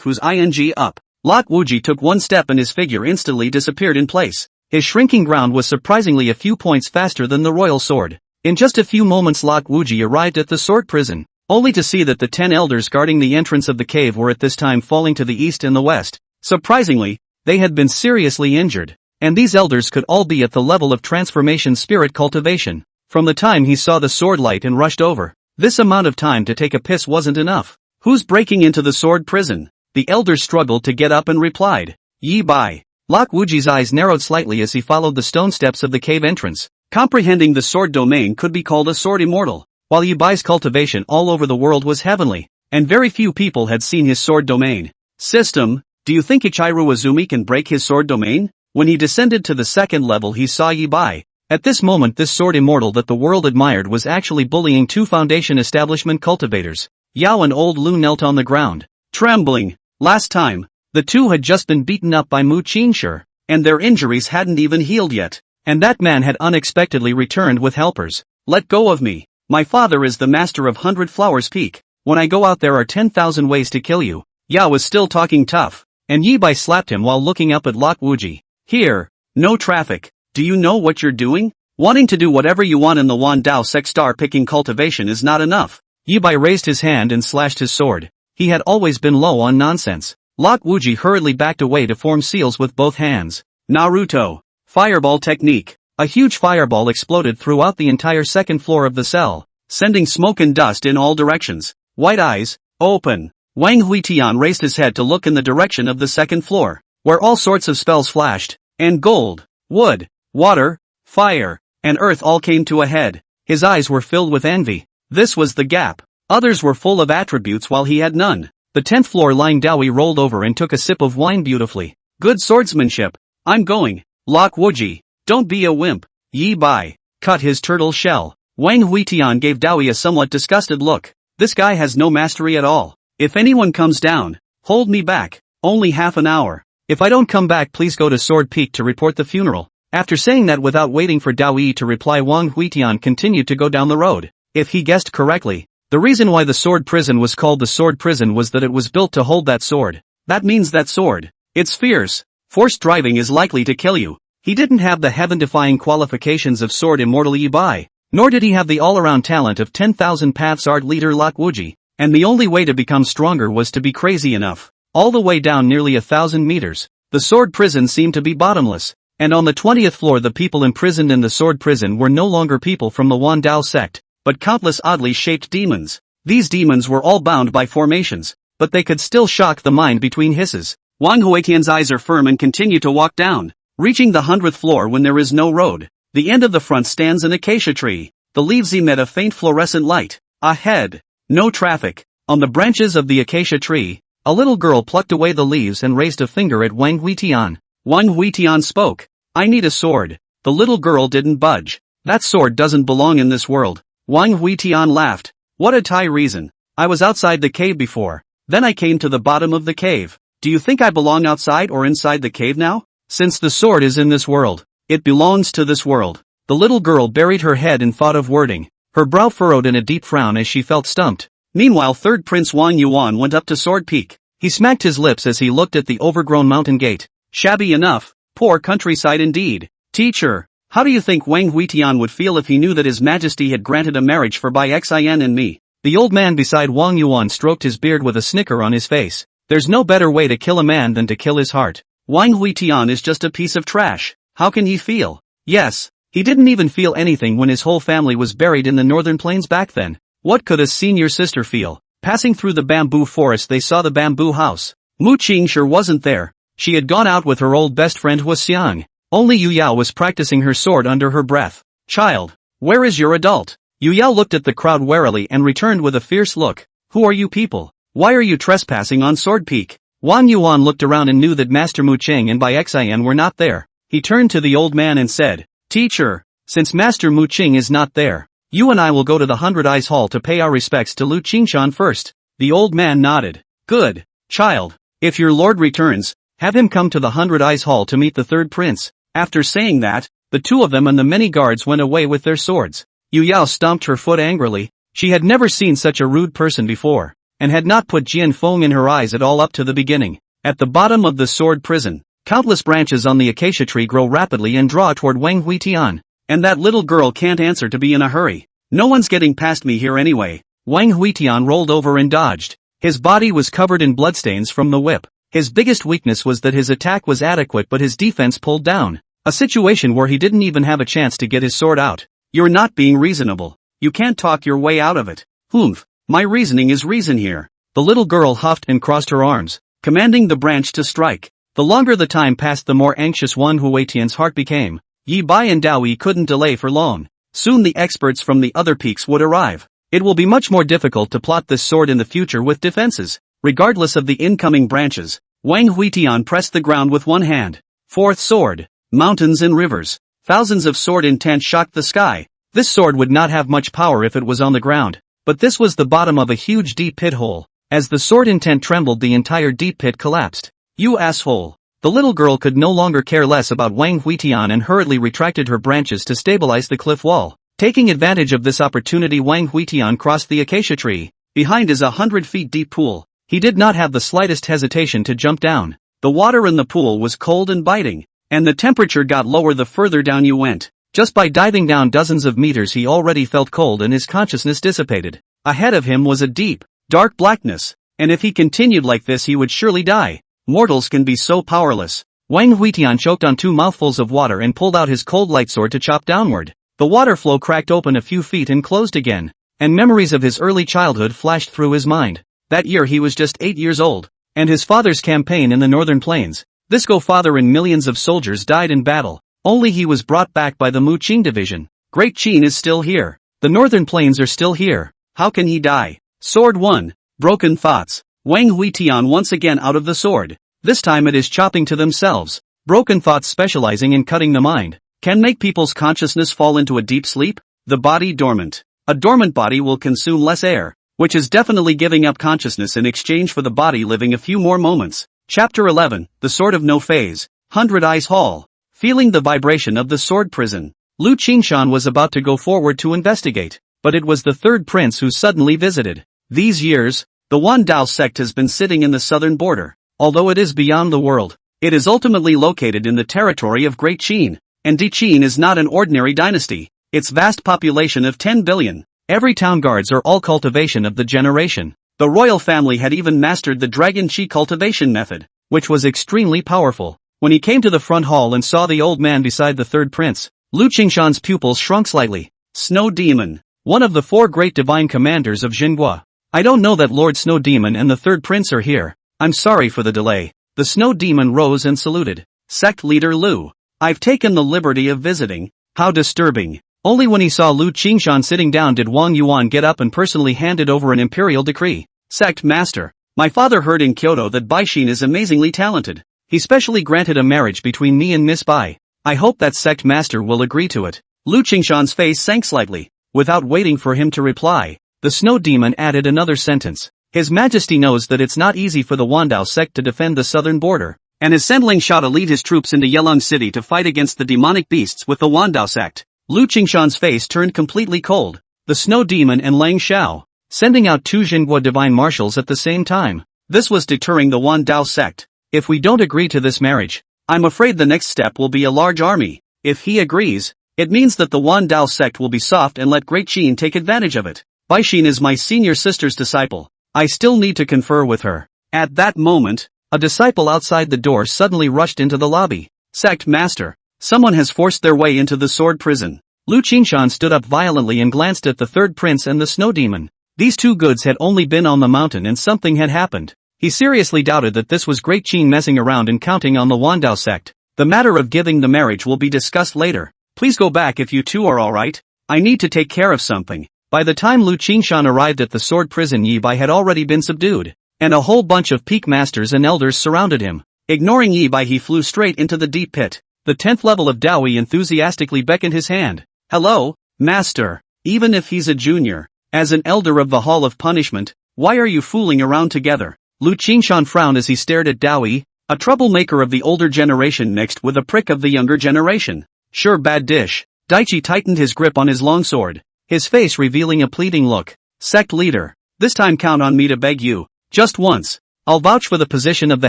whose ing up. Lok Wuji took one step and his figure instantly disappeared in place. His shrinking ground was surprisingly a few points faster than the royal sword. In just a few moments Lok Wuji arrived at the sword prison, only to see that the 10 elders guarding the entrance of the cave were at this time falling to the east and the west. Surprisingly, they had been seriously injured, and these elders could all be at the level of transformation spirit cultivation. From the time he saw the sword light and rushed over, this amount of time to take a piss wasn't enough. Who's breaking into the sword prison? The elders struggled to get up and replied, Yi Bai. Lok Wuji's eyes narrowed slightly as he followed the stone steps of the cave entrance. Comprehending the sword domain could be called a sword immortal, while Yi Bai's cultivation all over the world was heavenly, and very few people had seen his sword domain. System, do you think Ichiru Azumi can break his sword domain? When he descended to the second level he saw Yi Bai. At this moment this sword immortal that the world admired was actually bullying 2 foundation establishment cultivators. Yao and old Lu knelt on the ground, trembling. Last time, The two had just been beaten up by Mu Qingshi, and their injuries hadn't even healed yet. And that man had unexpectedly returned with helpers. Let go of me. My father is the master of 100 Flowers Peak. When I go out there are 10,000 ways to kill you. Yao was still talking tough, and Yi Bai slapped him while looking up at Lok Wuji. Here, no traffic. Do you know what you're doing? Wanting to do whatever you want in the Wan Dao Sect star picking cultivation is not enough. Yi Bai raised his hand and slashed his sword. He had always been low on nonsense. Lok Wuji hurriedly backed away to form seals with both hands. Naruto. Fireball technique. A huge fireball exploded throughout the entire second floor of the cell, sending smoke and dust in all directions. White eyes, open. Wang Huitian raised his head to look in the direction of the second floor, where all sorts of spells flashed, and gold, wood, water, fire, and earth all came to a head. His eyes were filled with envy. This was the gap. Others were full of attributes while he had none. The 10th floor lying Dowie rolled over and took a sip of wine beautifully. Good swordsmanship. I'm going. Lok Wuji. Don't be a wimp. Yi Bai. Cut his turtle shell. Wang Huitian gave Dowie a somewhat disgusted look. This guy has no mastery at all. If anyone comes down, hold me back. Only half an hour. If I don't come back please go to Sword Peak to report the funeral. After saying that without waiting for Dowie to reply Wang Huitian continued to go down the road. If he guessed correctly, the reason why the sword prison was called the sword prison was that it was built to hold that sword. That means that sword. It's fierce. Forced driving is likely to kill you. He didn't have the heaven-defying qualifications of sword immortal Yi Bai, nor did he have the all-around talent of 10,000 Paths art leader Lok Wuji, and the only way to become stronger was to be crazy enough. All the way down nearly 1,000 meters, the sword prison seemed to be bottomless, and on the 20th floor the people imprisoned in the sword prison were no longer people from the Wan Dao sect, but countless oddly shaped demons. These demons were all bound by formations, but they could still shock the mind between hisses. Wang Huitian's eyes are firm and continue to walk down, reaching the 100th floor when there is no road. The end of the front stands an acacia tree. The leaves emit a faint fluorescent light. Ahead. No traffic. On the branches of the acacia tree, a little girl plucked away the leaves and raised a finger at Wang Huitian. Wang Huitian spoke. I need a sword. The little girl didn't budge. That sword doesn't belong in this world. Wang Huitian laughed. What a tie reason. I was outside the cave before. Then I came to the bottom of the cave. Do you think I belong outside or inside the cave now? Since the sword is in this world, it belongs to this world. The little girl buried her head in thought of wording, her brow furrowed in a deep frown as she felt stumped. Meanwhile third Prince Wang Yuan went up to Sword Peak. He smacked his lips as he looked at the overgrown mountain gate. Shabby enough. Poor countryside indeed. Teacher, how do you think Wang Huitian would feel if he knew that His Majesty had granted a marriage for Bai Xin and me? The old man beside Wang Yuan stroked his beard with a snicker on his face. There's no better way to kill a man than to kill his heart. Wang Huitian is just a piece of trash. How can he feel? Yes, he didn't even feel anything when his whole family was buried in the northern plains back then. What could a senior sister feel? Passing through the bamboo forest they saw the bamboo house. Mu Qingshi wasn't there. She had gone out with her old best friend Hua Xiang. Only Yu Yao was practicing her sword under her breath. Child, where is your adult? Yu Yao looked at the crowd warily and returned with a fierce look. Who are you people? Why are you trespassing on Sword Peak? Wang Yuan looked around and knew that Master Mu Cheng and Bai Xian were not there. He turned to the old man and said, Teacher, since Master Mu Cheng is not there, you and I will go to the 100 Eyes Hall to pay our respects to Lu Qingshan first. The old man nodded. Good, child. If your lord returns, have him come to the 100 Eyes Hall to meet the third prince. After saying that, the two of them and the many guards went away with their swords. Yu Yao stomped her foot angrily. She had never seen such a rude person before, and had not put Jian Feng in her eyes at all up to the beginning. At the bottom of the sword prison, countless branches on the acacia tree grow rapidly and draw toward Wang Huitian. And that little girl can't answer to be in a hurry. No one's getting past me here anyway. Wang Huitian rolled over and dodged. His body was covered in bloodstains from the whip. His biggest weakness was that his attack was adequate but his defense pulled down. A situation where he didn't even have a chance to get his sword out. You're not being reasonable. You can't talk your way out of it. Humph. My reasoning is reason here. The little girl huffed and crossed her arms, commanding the branch to strike. The longer the time passed the more anxious Wang Huitian's heart became. Yi Bai and Dowie couldn't delay for long. Soon the experts from the other peaks would arrive. It will be much more difficult to plot this sword in the future with defenses. Regardless of the incoming branches, Wang Huitian pressed the ground with one hand. Fourth sword. Mountains and rivers. Thousands of sword intent shocked the sky. This sword would not have much power if it was on the ground. But this was the bottom of a huge deep pit hole. As the sword intent trembled the entire deep pit collapsed. You asshole. The little girl could no longer care less about Wang Huitian and hurriedly retracted her branches to stabilize the cliff wall. Taking advantage of this opportunity, Wang Huitian crossed the acacia tree. Behind is a 100 feet deep pool. He did not have the slightest hesitation to jump down. The water in the pool was cold and biting, and the temperature got lower the further down you went. Just by diving down dozens of meters he already felt cold and his consciousness dissipated. Ahead of him was a deep, dark blackness, and if he continued like this he would surely die. Mortals can be so powerless. Wang Huitian choked on 2 mouthfuls of water and pulled out his cold lightsword to chop downward. The water flow cracked open a few feet and closed again, and memories of his early childhood flashed through his mind. That year he was just 8 years old, and his father's campaign in the northern plains. This father and millions of soldiers died in battle, only he was brought back by the Mu Qing division. Great Qin is still here. The northern plains are still here. How can he die? Sword 1. Broken Thoughts. Wang Huitian once again out of the sword. This time it is chopping to themselves. Broken thoughts specializing in cutting the mind can make people's consciousness fall into a deep sleep. The body dormant. A dormant body will consume less air, which is definitely giving up consciousness in exchange for the body living a few more moments. Chapter 11, The Sword of No Phase. 100 Eyes Hall. Feeling the vibration of the sword prison, Lu Qingshan was about to go forward to investigate, but it was the third prince who suddenly visited. These years, the Wandao sect has been sitting in the southern border. Although it is beyond the world, it is ultimately located in the territory of Great Qin, and Di Qin is not an ordinary dynasty. Its vast population of 10 billion. Every town guards are all cultivation of the generation. The royal family had even mastered the dragon Qi cultivation method, which was extremely powerful. When he came to the front hall and saw the old man beside the third prince, Lu Qingshan's pupils shrunk slightly. Snow Demon, one of the 4 great divine commanders of Jinhua. I don't know that Lord Snow Demon and the third prince are here. I'm sorry for the delay. The Snow Demon rose and saluted. Sect leader Lu. I've taken the liberty of visiting. How disturbing. Only when he saw Lu Qingshan sitting down did Wang Yuan get up and personally handed over an imperial decree. Sect master. My father heard in Kyoto that Bai Xin is amazingly talented. He specially granted a marriage between me and Miss Bai. I hope that sect master will agree to it. Lu Qingshan's face sank slightly. Without waiting for him to reply, the Snow Demon added another sentence. His Majesty knows that it's not easy for the Wandao sect to defend the southern border, and is sending Shao to lead his troops into Yelong City to fight against the demonic beasts with the Wandao sect. Lu Qingshan's face turned completely cold. The Snow Demon and Lang Shao, sending out 2 Jinhua divine marshals at the same time. This was deterring the Wandao sect. If we don't agree to this marriage, I'm afraid the next step will be a large army. If he agrees, it means that the Wandao sect will be soft and let Great Qin take advantage of it. Bai Xin is my senior sister's disciple. I still need to confer with her. At that moment, a disciple outside the door suddenly rushed into the lobby. Sect master, someone has forced their way into the sword prison. Lu Qingshan stood up violently and glanced at the third prince and the Snow Demon. These 2 goods had only been on the mountain and something had happened. He seriously doubted that this was Great Qin messing around and counting on the Wandao sect. The matter of giving the marriage will be discussed later. Please go back if you 2 are alright. I need to take care of something. By the time Lu Qingshan arrived at the sword prison, Yi Bai had already been subdued, and a whole bunch of peak masters and elders surrounded him. Ignoring Yi Bai, he flew straight into the deep pit. The 10th level of Daoi enthusiastically beckoned his hand. Hello, master. Even if he's a junior, as an elder of the Hall of Punishment, why are you fooling around together? Lu Qingshan frowned as he stared at Daoi, a troublemaker of the older generation mixed with a prick of the younger generation. Sure, bad dish. Daichi tightened his grip on his longsword, his face revealing a pleading look. Sect leader, this time count on me to beg you. Just once. I'll vouch for the position of the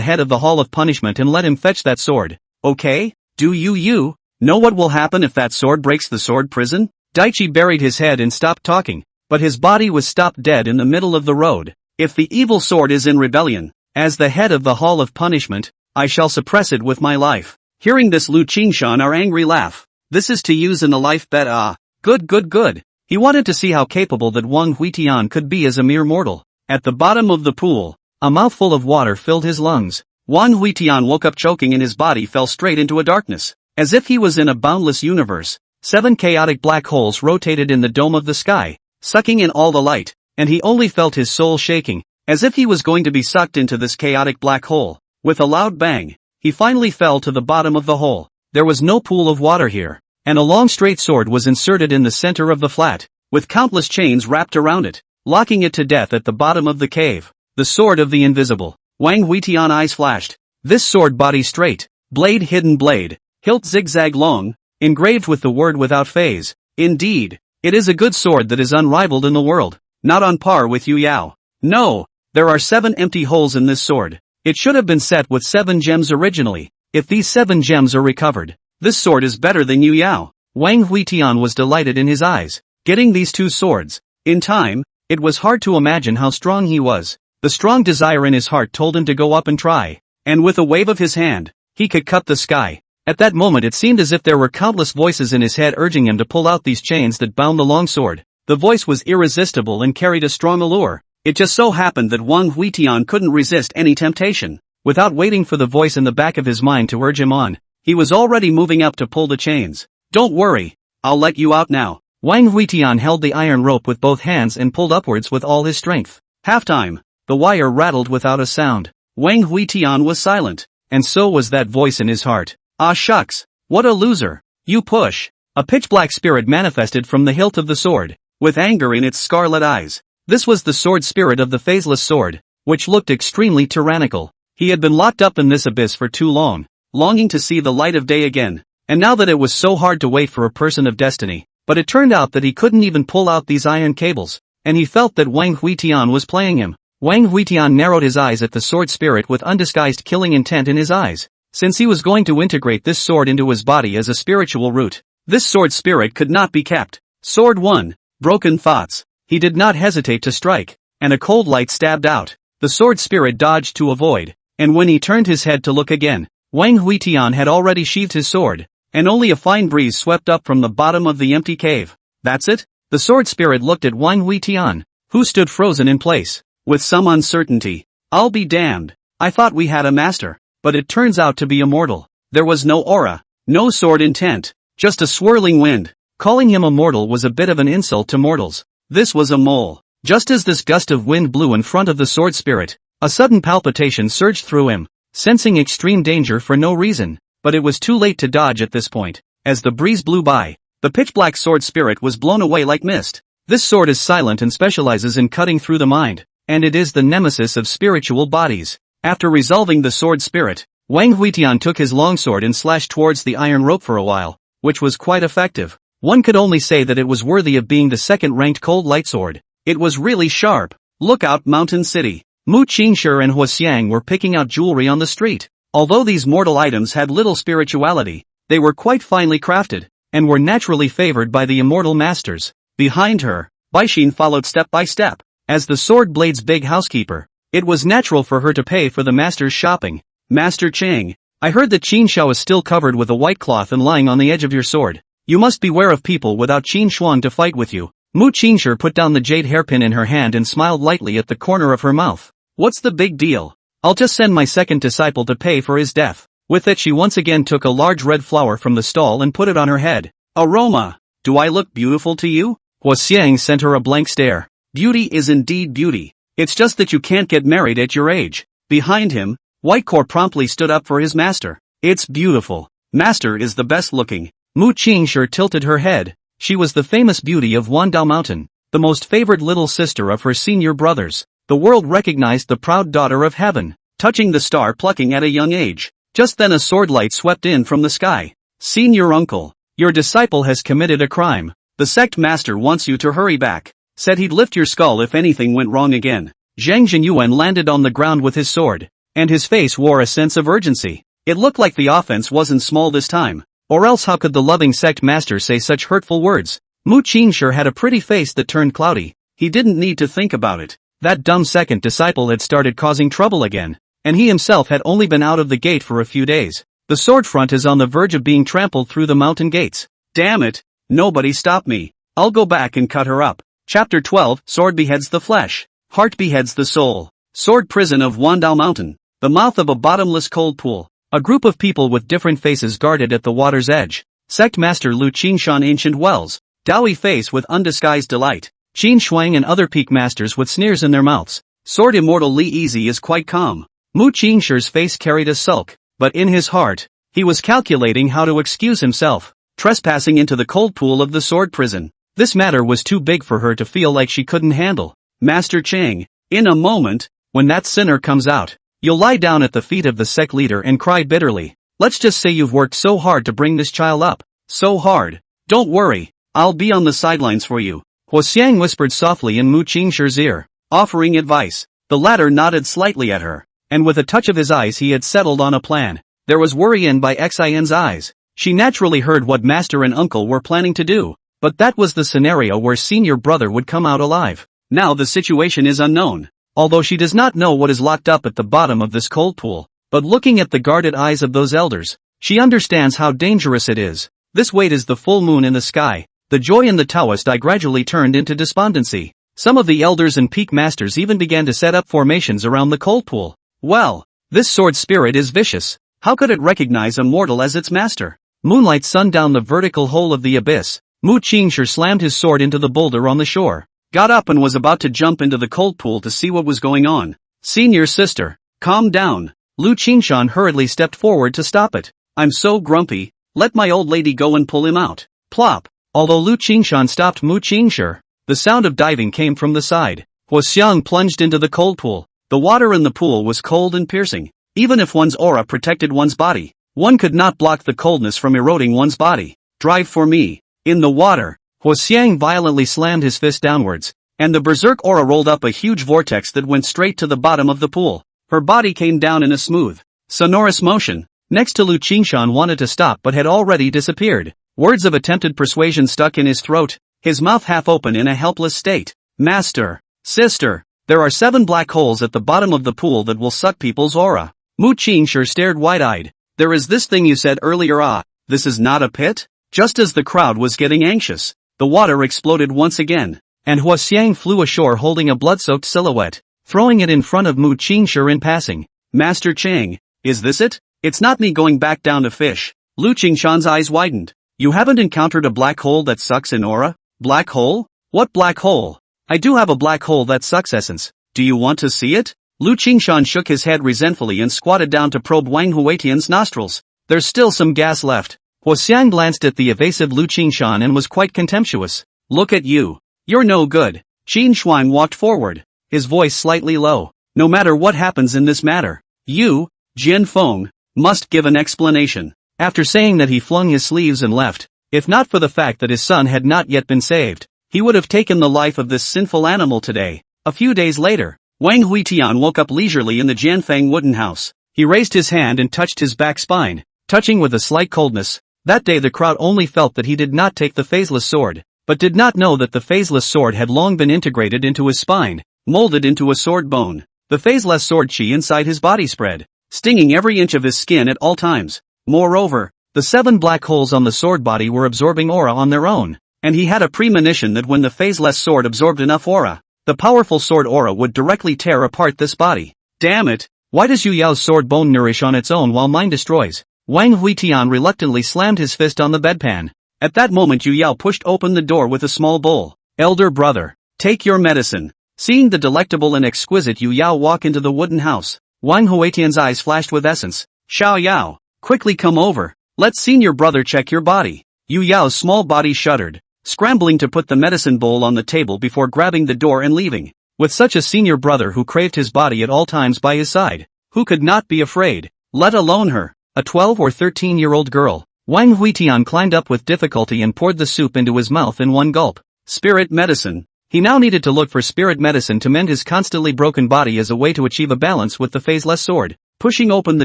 head of the Hall of Punishment and let him fetch that sword. Okay? Do you know what will happen if that sword breaks the sword prison? Daichi buried his head and stopped talking, but his body was stopped dead in the middle of the road. If the evil sword is in rebellion, as the head of the Hall of Punishment, I shall suppress it with my life. Hearing this, Lu Qingshan our angry laugh. This is to use in a life bet. Good. He wanted to see how capable that Wang Huitian could be as a mere mortal. At the bottom of the pool, a mouthful of water filled his lungs. Wang Huitian woke up choking and his body fell straight into a darkness. As if he was in a boundless universe, 7 chaotic black holes rotated in the dome of the sky, sucking in all the light, and he only felt his soul shaking, as if he was going to be sucked into this chaotic black hole. With a loud bang, he finally fell to the bottom of the hole. There was no pool of water here, and a long straight sword was inserted in the center of the flat, with countless chains wrapped around it, locking it to death at the bottom of the cave. The sword of the invisible. Wang Huitian eyes flashed. This sword body straight, blade hidden blade, hilt zigzag long, engraved with the word without phase. Indeed, it is a good sword that is unrivaled in the world, not on par with Yu Yao. No, there are 7 empty holes in this sword. It should have been set with 7 gems originally. If these 7 gems are recovered, this sword is better than Yu Yao. Wang Huitian was delighted in his eyes, getting these 2 swords. In time, it was hard to imagine how strong he was. The strong desire in his heart told him to go up and try, and with a wave of his hand, he could cut the sky. At that moment it seemed as if there were countless voices in his head urging him to pull out these chains that bound the long sword. The voice was irresistible and carried a strong allure. It just so happened that Wang Huitian couldn't resist any temptation. Without waiting for the voice in the back of his mind to urge him on, he was already moving up to pull the chains. Don't worry, I'll let you out now. Wang Huitian held the iron rope with both hands and pulled upwards with all his strength. Halftime. The wire rattled without a sound. Wang Huitian was silent, and so was that voice in his heart. Ah shucks, what a loser. You push. A pitch-black spirit manifested from the hilt of the sword, with anger in its scarlet eyes. This was the sword spirit of the phaseless sword, which looked extremely tyrannical. He had been locked up in this abyss for too long, longing to see the light of day again, and now that it was so hard to wait for a person of destiny, but it turned out that he couldn't even pull out these iron cables, and he felt that Wang Huitian was playing him. Wang Huitian narrowed his eyes at the sword spirit with undisguised killing intent in his eyes. Since he was going to integrate this sword into his body as a spiritual root, this sword spirit could not be kept. Sword 1. Broken thoughts. He did not hesitate to strike, and a cold light stabbed out. The sword spirit dodged to avoid, and when he turned his head to look again, Wang Huitian had already sheathed his sword, and only a fine breeze swept up from the bottom of the empty cave. That's it? The sword spirit looked at Wang Huitian, who stood frozen in place, with some uncertainty. I'll be damned. I thought we had a master. But it turns out to be immortal. There was no aura, no sword intent, just a swirling wind. Calling him immortal was a bit of an insult to mortals. This was a mole. Just as this gust of wind blew in front of the sword spirit, a sudden palpitation surged through him, sensing extreme danger for no reason. But it was too late to dodge at this point. As the breeze blew by, the pitch-black sword spirit was blown away like mist. This sword is silent and specializes in cutting through the mind, and it is the nemesis of spiritual bodies. After resolving the sword spirit, Wang Huitian took his longsword and slashed towards the iron rope for a while, which was quite effective. One could only say that it was worthy of being the second-ranked cold light sword. It was really sharp. Look out, Mountain City. Mu Qingshi and Huoxiang were picking out jewelry on the street. Although these mortal items had little spirituality, they were quite finely crafted, and were naturally favored by the immortal masters. Behind her, Baixin followed step by step, as the sword blade's big housekeeper. It was natural for her to pay for the master's shopping. Master Chang, I heard that Qin Shao is still covered with a white cloth and lying on the edge of your sword. You must beware of people without Qin Shuang to fight with you. Mu Qingshi put down the jade hairpin in her hand and smiled lightly at the corner of her mouth. What's the big deal? I'll just send my second disciple to pay for his death. With it she once again took a large red flower from the stall and put it on her head. Aroma, do I look beautiful to you? Huoxiang sent her a blank stare. Beauty is indeed beauty. It's just that you can't get married at your age. Behind him, Whitecore promptly stood up for his master. It's beautiful. Master is the best looking. Mu Qingshi tilted her head. She was the famous beauty of Wandao Mountain, the most favored little sister of her senior brothers. The world recognized the proud daughter of heaven, touching the star plucking at a young age. Just then a sword light swept in from the sky. Senior uncle, your disciple has committed a crime. The sect master wants you to hurry back. Said he'd lift your skull if anything went wrong again. Zhang Zhenyuan landed on the ground with his sword, and his face wore a sense of urgency. It looked like the offense wasn't small this time, or else how could the loving sect master say such hurtful words? Mu Qingshi had a pretty face that turned cloudy. He didn't need to think about it. That dumb second disciple had started causing trouble again, and he himself had only been out of the gate for a few days. The sword front is on the verge of being trampled through the mountain gates. Damn it, nobody stop me. I'll go back and cut her up. Chapter 12, Sword beheads the flesh, heart beheads the soul. Sword prison of Wandao Mountain, the mouth of a bottomless cold pool. A group of people with different faces guarded at the water's edge. Sect Master Lu Qinshan Ancient Wells, Dowie face with undisguised delight. Qin Shuang and other peak masters with sneers in their mouths. Sword Immortal Li Easy is quite calm. Mu Qingshi's face carried a sulk, but in his heart, he was calculating how to excuse himself, trespassing into the cold pool of the sword prison. This matter was too big for her to feel like she couldn't handle. Master Chang, in a moment, when that sinner comes out, You'll lie down at the feet of the sect leader and cry bitterly. Let's just say you've worked so hard to bring this child up. So hard. Don't worry, I'll be on the sidelines for you. Huo Xiang whispered softly in Mu Qingshi's ear, offering advice. The latter nodded slightly at her, and with a touch of his eyes he had settled on a plan. There was worry in Bai Xin's eyes. She naturally heard what master and uncle were planning to do, but that was the scenario where senior brother would come out alive. Now the situation is unknown. Although she does not know what is locked up at the bottom of this cold pool, but looking at the guarded eyes of those elders, she understands how dangerous it is. This weight is the full moon in the sky. The joy in the Taoist eye gradually turned into despondency. Some of the elders and peak masters even began to set up formations around the cold pool. Well, this sword spirit is vicious. How could it recognize a mortal as its master? Moonlight sunned down the vertical hole of the abyss. Mu Qingshi slammed his sword into the boulder on the shore, got up and was about to jump into the cold pool to see what was going on. Senior sister, calm down. Lu Qingshan hurriedly stepped forward to stop it. I'm so grumpy, let my old lady go and pull him out. Plop. Although Lu Qingshan stopped Mu Qingshi, the sound of diving came from the side. Huo Xiang plunged into the cold pool. The water in the pool was cold and piercing. Even if one's aura protected one's body, one could not block the coldness from eroding one's body. Drive for me. In the water, Huo Xiang violently slammed his fist downwards, and the berserk aura rolled up a huge vortex that went straight to the bottom of the pool. Her body came down in a smooth, sonorous motion. Next to Lu Qingshan wanted to stop but had already disappeared. Words of attempted persuasion stuck in his throat, his mouth half open in a helpless state. Master, sister, there are 7 black holes at the bottom of the pool that will suck people's aura. Mu Qingshi stared wide-eyed. There is this thing you said earlier. This is not a pit? Just as the crowd was getting anxious, the water exploded once again, and Huo Xiang flew ashore holding a blood-soaked silhouette, throwing it in front of Mu Qingshi in passing. Master Cheng, is this it? It's not me going back down to fish. Lu Qingshan's eyes widened. You haven't encountered a black hole that sucks in aura? Black hole? What black hole? I do have a black hole that sucks essence. Do you want to see it? Lu Qingshan shook his head resentfully and squatted down to probe Wang Huatian's nostrils. There's still some gas left. Huo Xiang glanced at the evasive Lu Qingshan and was quite contemptuous. Look at you. You're no good. Qin Shuang walked forward, his voice slightly low. No matter what happens in this matter, you, Jian Feng, must give an explanation. After saying that he flung his sleeves and left, if not for the fact that his son had not yet been saved, he would have taken the life of this sinful animal today. A few days later, Wang Huitian woke up leisurely in the Jianfeng wooden house. He raised his hand and touched his back spine, touching with a slight coldness. That day the crowd only felt that he did not take the phaseless sword, but did not know that the phaseless sword had long been integrated into his spine, molded into a sword bone. The phaseless sword chi inside his body spread, stinging every inch of his skin at all times. Moreover, the 7 black holes on the sword body were absorbing aura on their own, and he had a premonition that when the phaseless sword absorbed enough aura, the powerful sword aura would directly tear apart this body. Damn it, why does Yu Yao's sword bone nourish on its own while mine destroys? Wang Huitian reluctantly slammed his fist on the bedpan. At that moment Yu Yao pushed open the door with a small bowl. Elder brother, take your medicine. Seeing the delectable and exquisite Yu Yao walk into the wooden house, Wang Huatian's eyes flashed with essence. Xiao Yao, quickly come over. Let senior brother check your body. Yu Yao's small body shuddered, scrambling to put the medicine bowl on the table before grabbing the door and leaving. With such a senior brother who craved his body at all times by his side, who could not be afraid, let alone her, a 12 or 13-year-old girl. Wang Huitian climbed up with difficulty and poured the soup into his mouth in one gulp. Spirit medicine. He now needed to look for spirit medicine to mend his constantly broken body as a way to achieve a balance with the phaseless sword. Pushing open the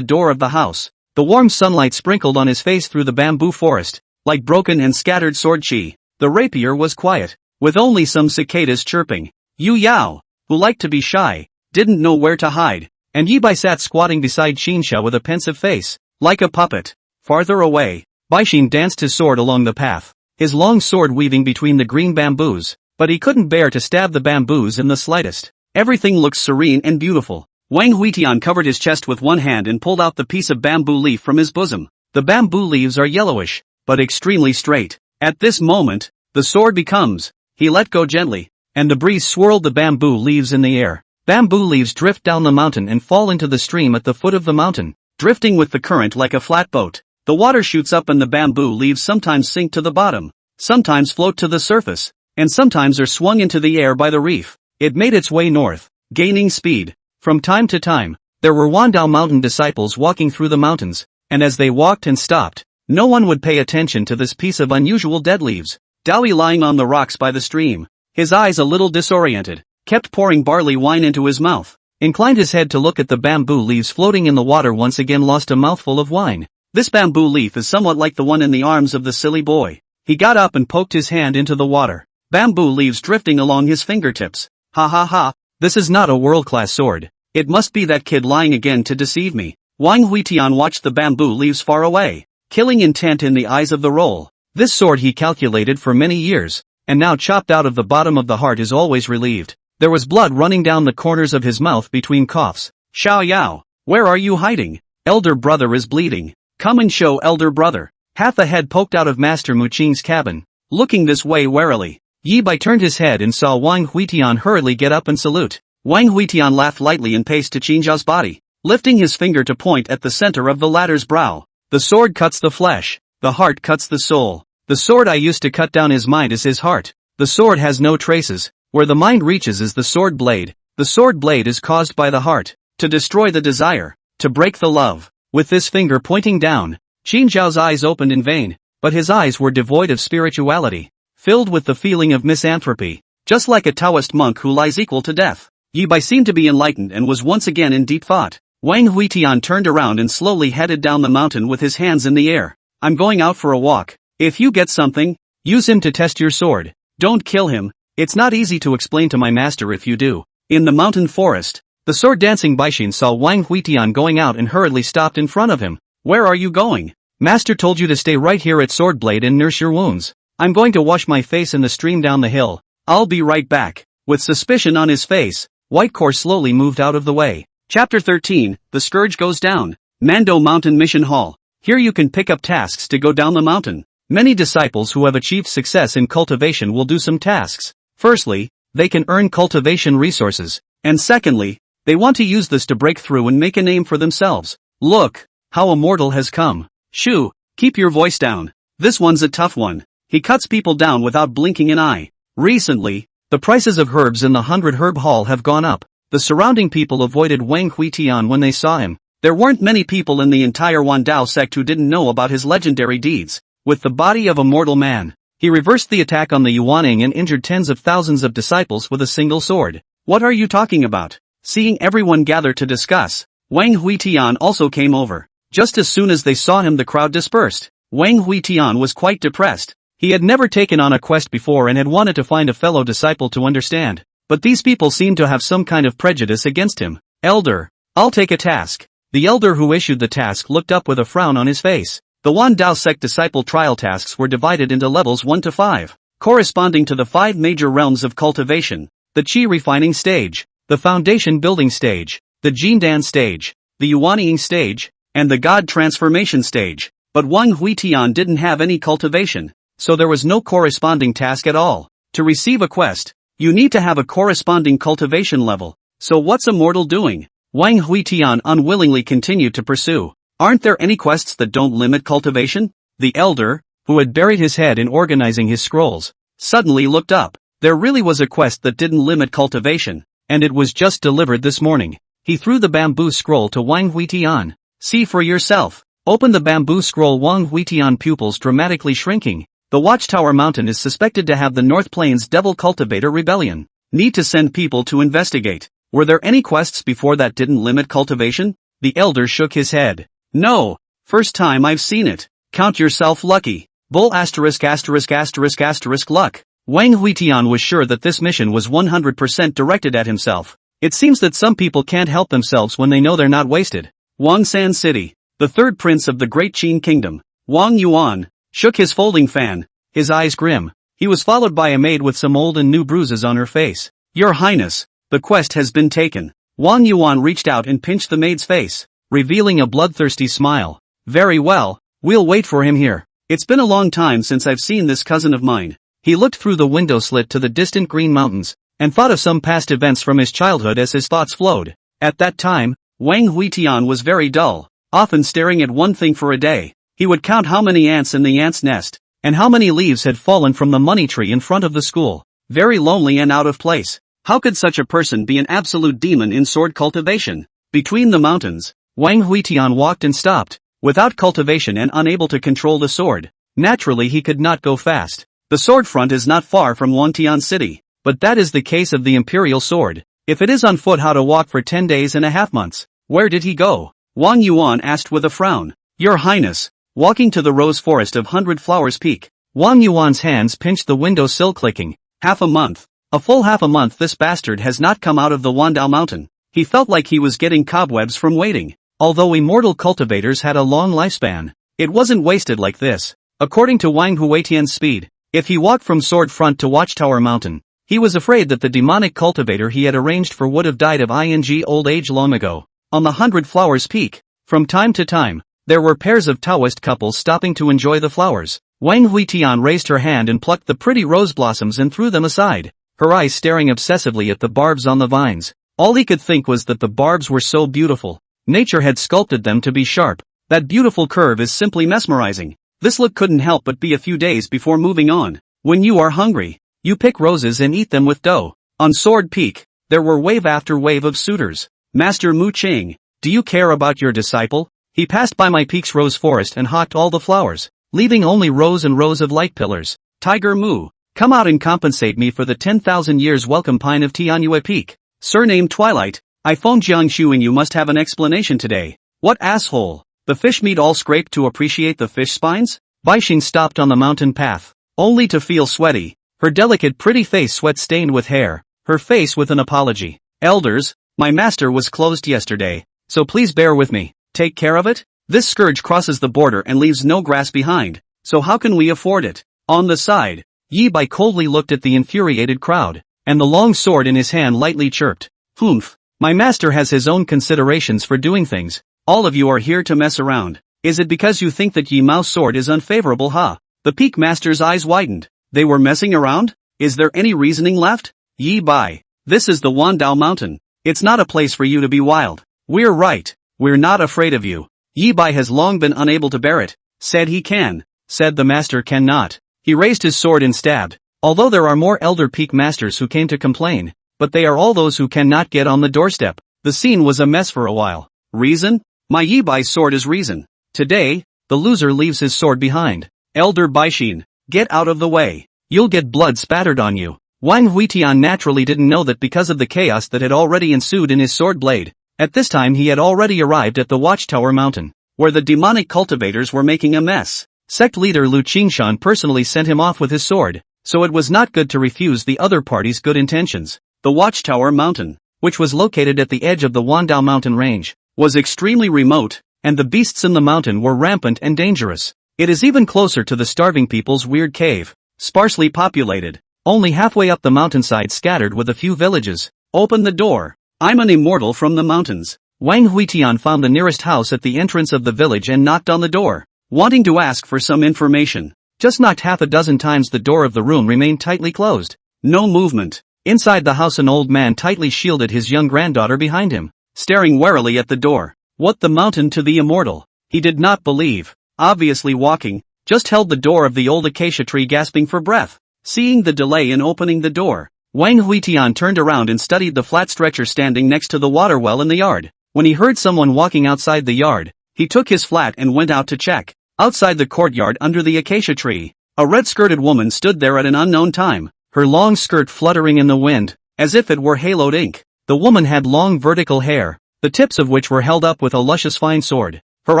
door of the house, the warm sunlight sprinkled on his face through the bamboo forest, like broken and scattered sword chi. The rapier was quiet, with only some cicadas chirping. Yu Yao, who liked to be shy, didn't know where to hide, and Yi Bai sat squatting beside Qinsha with a pensive face, like a puppet. Farther away, Baixin danced his sword along the path, his long sword weaving between the green bamboos, but he couldn't bear to stab the bamboos in the slightest. Everything looked serene and beautiful. Wang Huitian covered his chest with one hand and pulled out the piece of bamboo leaf from his bosom. The bamboo leaves are yellowish, but extremely straight. At this moment, the sword becomes. He let go gently, and the breeze swirled the bamboo leaves in the air. Bamboo leaves drift down the mountain and fall into the stream at the foot of the mountain, drifting with the current like a flat boat. The water shoots up and the bamboo leaves sometimes sink to the bottom, sometimes float to the surface, and sometimes are swung into the air by the reef. It made its way north, gaining speed. From time to time, There were Wandao mountain disciples walking through the mountains, and as they walked and stopped, no one would pay attention to this piece of unusual dead leaves. Daoi lying on the rocks by the stream, his eyes a little disoriented, kept pouring barley wine into his mouth, inclined his head to look at the bamboo leaves floating in the water, once again lost a mouthful of wine. This bamboo leaf is somewhat like the one in the arms of the silly boy. He got up and poked his hand into the water. Bamboo leaves drifting along his fingertips. Ha ha ha, this is not a world-class sword. It must be that kid lying again to deceive me. Wang Huitian watched the bamboo leaves far away, killing intent in the eyes of the role. This sword he calculated for many years, and now chopped out of the bottom of the heart is always relieved. There was blood running down the corners of his mouth between coughs. Xiao Yao, where are you hiding? Elder brother is bleeding. Come and show elder brother. Half a head poked out of Master Muqing's cabin, looking this way warily. Yi Bai turned his head and saw Wang Huitian hurriedly get up and salute. Wang Huitian laughed lightly and paced to Qin Zhao's body, lifting his finger to point at the center of the latter's brow. The sword cuts the flesh, the heart cuts the soul. The sword I used to cut down his mind is his heart. The sword has no traces. Where the mind reaches is the sword blade. The sword blade is caused by the heart, to destroy the desire, to break the love. With this finger pointing down, Qin Zhao's eyes opened in vain, but his eyes were devoid of spirituality, filled with the feeling of misanthropy, just like a Taoist monk who lies equal to death. Yi Bai seemed to be enlightened and was once again in deep thought. Wang Huitian turned around and slowly headed down the mountain with his hands in the air. I'm going out for a walk. If you get something, use him to test your sword. Don't kill him. It's not easy to explain to my master if you do. In the mountain forest, the sword dancing Baishin saw Wang Huitian going out and hurriedly stopped in front of him. Where are you going? Master told you to stay right here at Swordblade and nurse your wounds. I'm going to wash my face in the stream down the hill. I'll be right back. With suspicion on his face, Whitecore slowly moved out of the way. Chapter 13, The Scourge Goes Down. Mando Mountain Mission Hall. Here you can pick up tasks to go down the mountain. Many disciples who have achieved success in cultivation will do some tasks. Firstly, they can earn cultivation resources. And secondly, they want to use this to break through and make a name for themselves. Look, how a mortal has come. Shoo, keep your voice down. This one's a tough one. He cuts people down without blinking an eye. Recently, the prices of herbs in the 100 Herb Hall have gone up. The surrounding people avoided Wang Huitian when they saw him. There weren't many people in the entire Wandao sect who didn't know about his legendary deeds. With the body of a mortal man, he reversed the attack on the Yuaning and injured tens of thousands of disciples with a single sword. What are you talking about? Seeing everyone gather to discuss, Wang Huitian also came over. Just as soon as they saw him, the crowd dispersed. Wang Huitian was quite depressed. He had never taken on a quest before and had wanted to find a fellow disciple to understand. But these people seemed to have some kind of prejudice against him. Elder, I'll take a task. The elder who issued the task looked up with a frown on his face. The Wandao sect disciple trial tasks were divided into levels 1 to 5, corresponding to the 5 major realms of cultivation: the Qi refining stage, the foundation building stage, the Jindan stage, the Yuanying stage, and the God transformation stage. But Wang Huitian didn't have any cultivation, so there was no corresponding task at all. To receive a quest, you need to have a corresponding cultivation level. So what's a mortal doing? Wang Huitian unwillingly continued to pursue. Aren't there any quests that don't limit cultivation? The elder, who had buried his head in organizing his scrolls, suddenly looked up. There really was a quest that didn't limit cultivation, and it was just delivered this morning. He threw the bamboo scroll to Wang Huitian. See for yourself. Open the bamboo scroll. Wang Huitian pupils dramatically shrinking. The Watchtower Mountain is suspected to have the North Plains Devil Cultivator Rebellion. Need to send people to investigate. Were there any quests before that didn't limit cultivation? The elder shook his head. No. First time I've seen it. Count yourself lucky. Bull ***** luck. Wang Huitian was sure that this mission was 100% directed at himself. It seems that some people can't help themselves when they know they're not wasted. Wangsan City. The third prince of the Great Qin Kingdom, Wang Yuan, shook his folding fan, his eyes grim. He was followed by a maid with some old and new bruises on her face. Your Highness, the quest has been taken. Wang Yuan reached out and pinched the maid's face, revealing a bloodthirsty smile. Very well, we'll wait for him here. It's been a long time since I've seen this cousin of mine. He looked through the window slit to the distant green mountains, and thought of some past events from his childhood as his thoughts flowed. At that time, Wang Huitian was very dull, often staring at one thing for a day. He would count how many ants in the ants' nest, and how many leaves had fallen from the money tree in front of the school. Very lonely and out of place. How could such a person be an absolute demon in sword cultivation? Between the mountains, Wang Huitian walked and stopped, without cultivation and unable to control the sword. Naturally he could not go fast. The sword front is not far from Wangtian city, but that is the case of the imperial sword. If it is on foot, how to walk for 10 days and a half months? Where did he go? Wang Yuan asked with a frown. Your Highness, walking to the rose forest of 100 Flowers Peak. Wang Yuan's hands pinched the window sill, clicking. Half a month. A full half a month this bastard has not come out of the Wandao mountain. He felt like he was getting cobwebs from waiting. Although immortal cultivators had a long lifespan, it wasn't wasted like this. According to Wang Huitian's speed, if he walked from Sword Front to Watchtower Mountain, he was afraid that the demonic cultivator he had arranged for would have died of old age long ago. On the 100 Flowers Peak, from time to time, there were pairs of Taoist couples stopping to enjoy the flowers. Wang Huitian raised her hand and plucked the pretty rose blossoms and threw them aside, her eyes staring obsessively at the barbs on the vines. All he could think was that the barbs were so beautiful. Nature had sculpted them to be sharp. That beautiful curve is simply mesmerizing. This look couldn't help but be a few days before moving on. When you are hungry, you pick roses and eat them with dough. On Sword Peak, there were wave after wave of suitors. Master Mu Ching, do you care about your disciple? He passed by my peak's rose forest and hawked all the flowers, leaving only rows and rows of light pillars. Tiger Mu, come out and compensate me for the 10,000 years welcome pine of Tianyue Peak. Surname Twilight, I phoned Jiangshu and you must have an explanation today. What asshole? The fish meat all scraped to appreciate the fish spines? Baixing stopped on the mountain path, only to feel sweaty, her delicate pretty face sweat-stained with hair, her face with an apology. Elders, my master was closed yesterday, so please bear with me. Take care of it? This scourge crosses the border and leaves no grass behind, so how can we afford it? On the side, Yi Bai coldly looked at the infuriated crowd, and the long sword in his hand lightly chirped. Humph, my master has his own considerations for doing things. All of you are here to mess around. Is it because you think that Yi Mao's sword is unfavorable, huh? The Peak Master's eyes widened. They were messing around? Is there any reasoning left? Yi Bai, this is the Wandao Mountain. It's not a place for you to be wild. We're right. We're not afraid of you. Yi Bai has long been unable to bear it. Said he can. Said the master cannot. He raised his sword and stabbed. Although there are more elder Peak Masters who came to complain, but they are all those who cannot get on the doorstep. The scene was a mess for a while. Reason? My Yi Bai's sword is reason. Today, the loser leaves his sword behind. Elder Baixin, get out of the way. You'll get blood spattered on you. Wang Huitian naturally didn't know that because of the chaos that had already ensued in his sword blade. At this time he had already arrived at the Watchtower Mountain, where the demonic cultivators were making a mess. Sect leader Lu Qingshan personally sent him off with his sword, so it was not good to refuse the other party's good intentions. The Watchtower Mountain, which was located at the edge of the Wandao mountain range, was extremely remote, and the beasts in the mountain were rampant and dangerous. It is even closer to the starving people's weird cave, sparsely populated, only halfway up the mountainside scattered with a few villages. Open the door. I'm an immortal from the mountains. Wang Huitian found the nearest house at the entrance of the village and knocked on the door, wanting to ask for some information. Just knocked half a dozen times. The door of the room remained tightly closed. No movement. Inside the house an old man tightly shielded his young granddaughter behind him, staring warily at the door. What the mountain to the immortal? He did not believe. Obviously walking, just held the door of the old acacia tree gasping for breath. Seeing the delay in opening the door, Wang Huitian turned around and studied the flat stretcher standing next to the water well in the yard. When he heard someone walking outside the yard, he took his flat and went out to check. Outside the courtyard under the acacia tree, a red-skirted woman stood there at an unknown time, her long skirt fluttering in the wind, as if it were haloed ink. The woman had long vertical hair, the tips of which were held up with a luscious fine sword. Her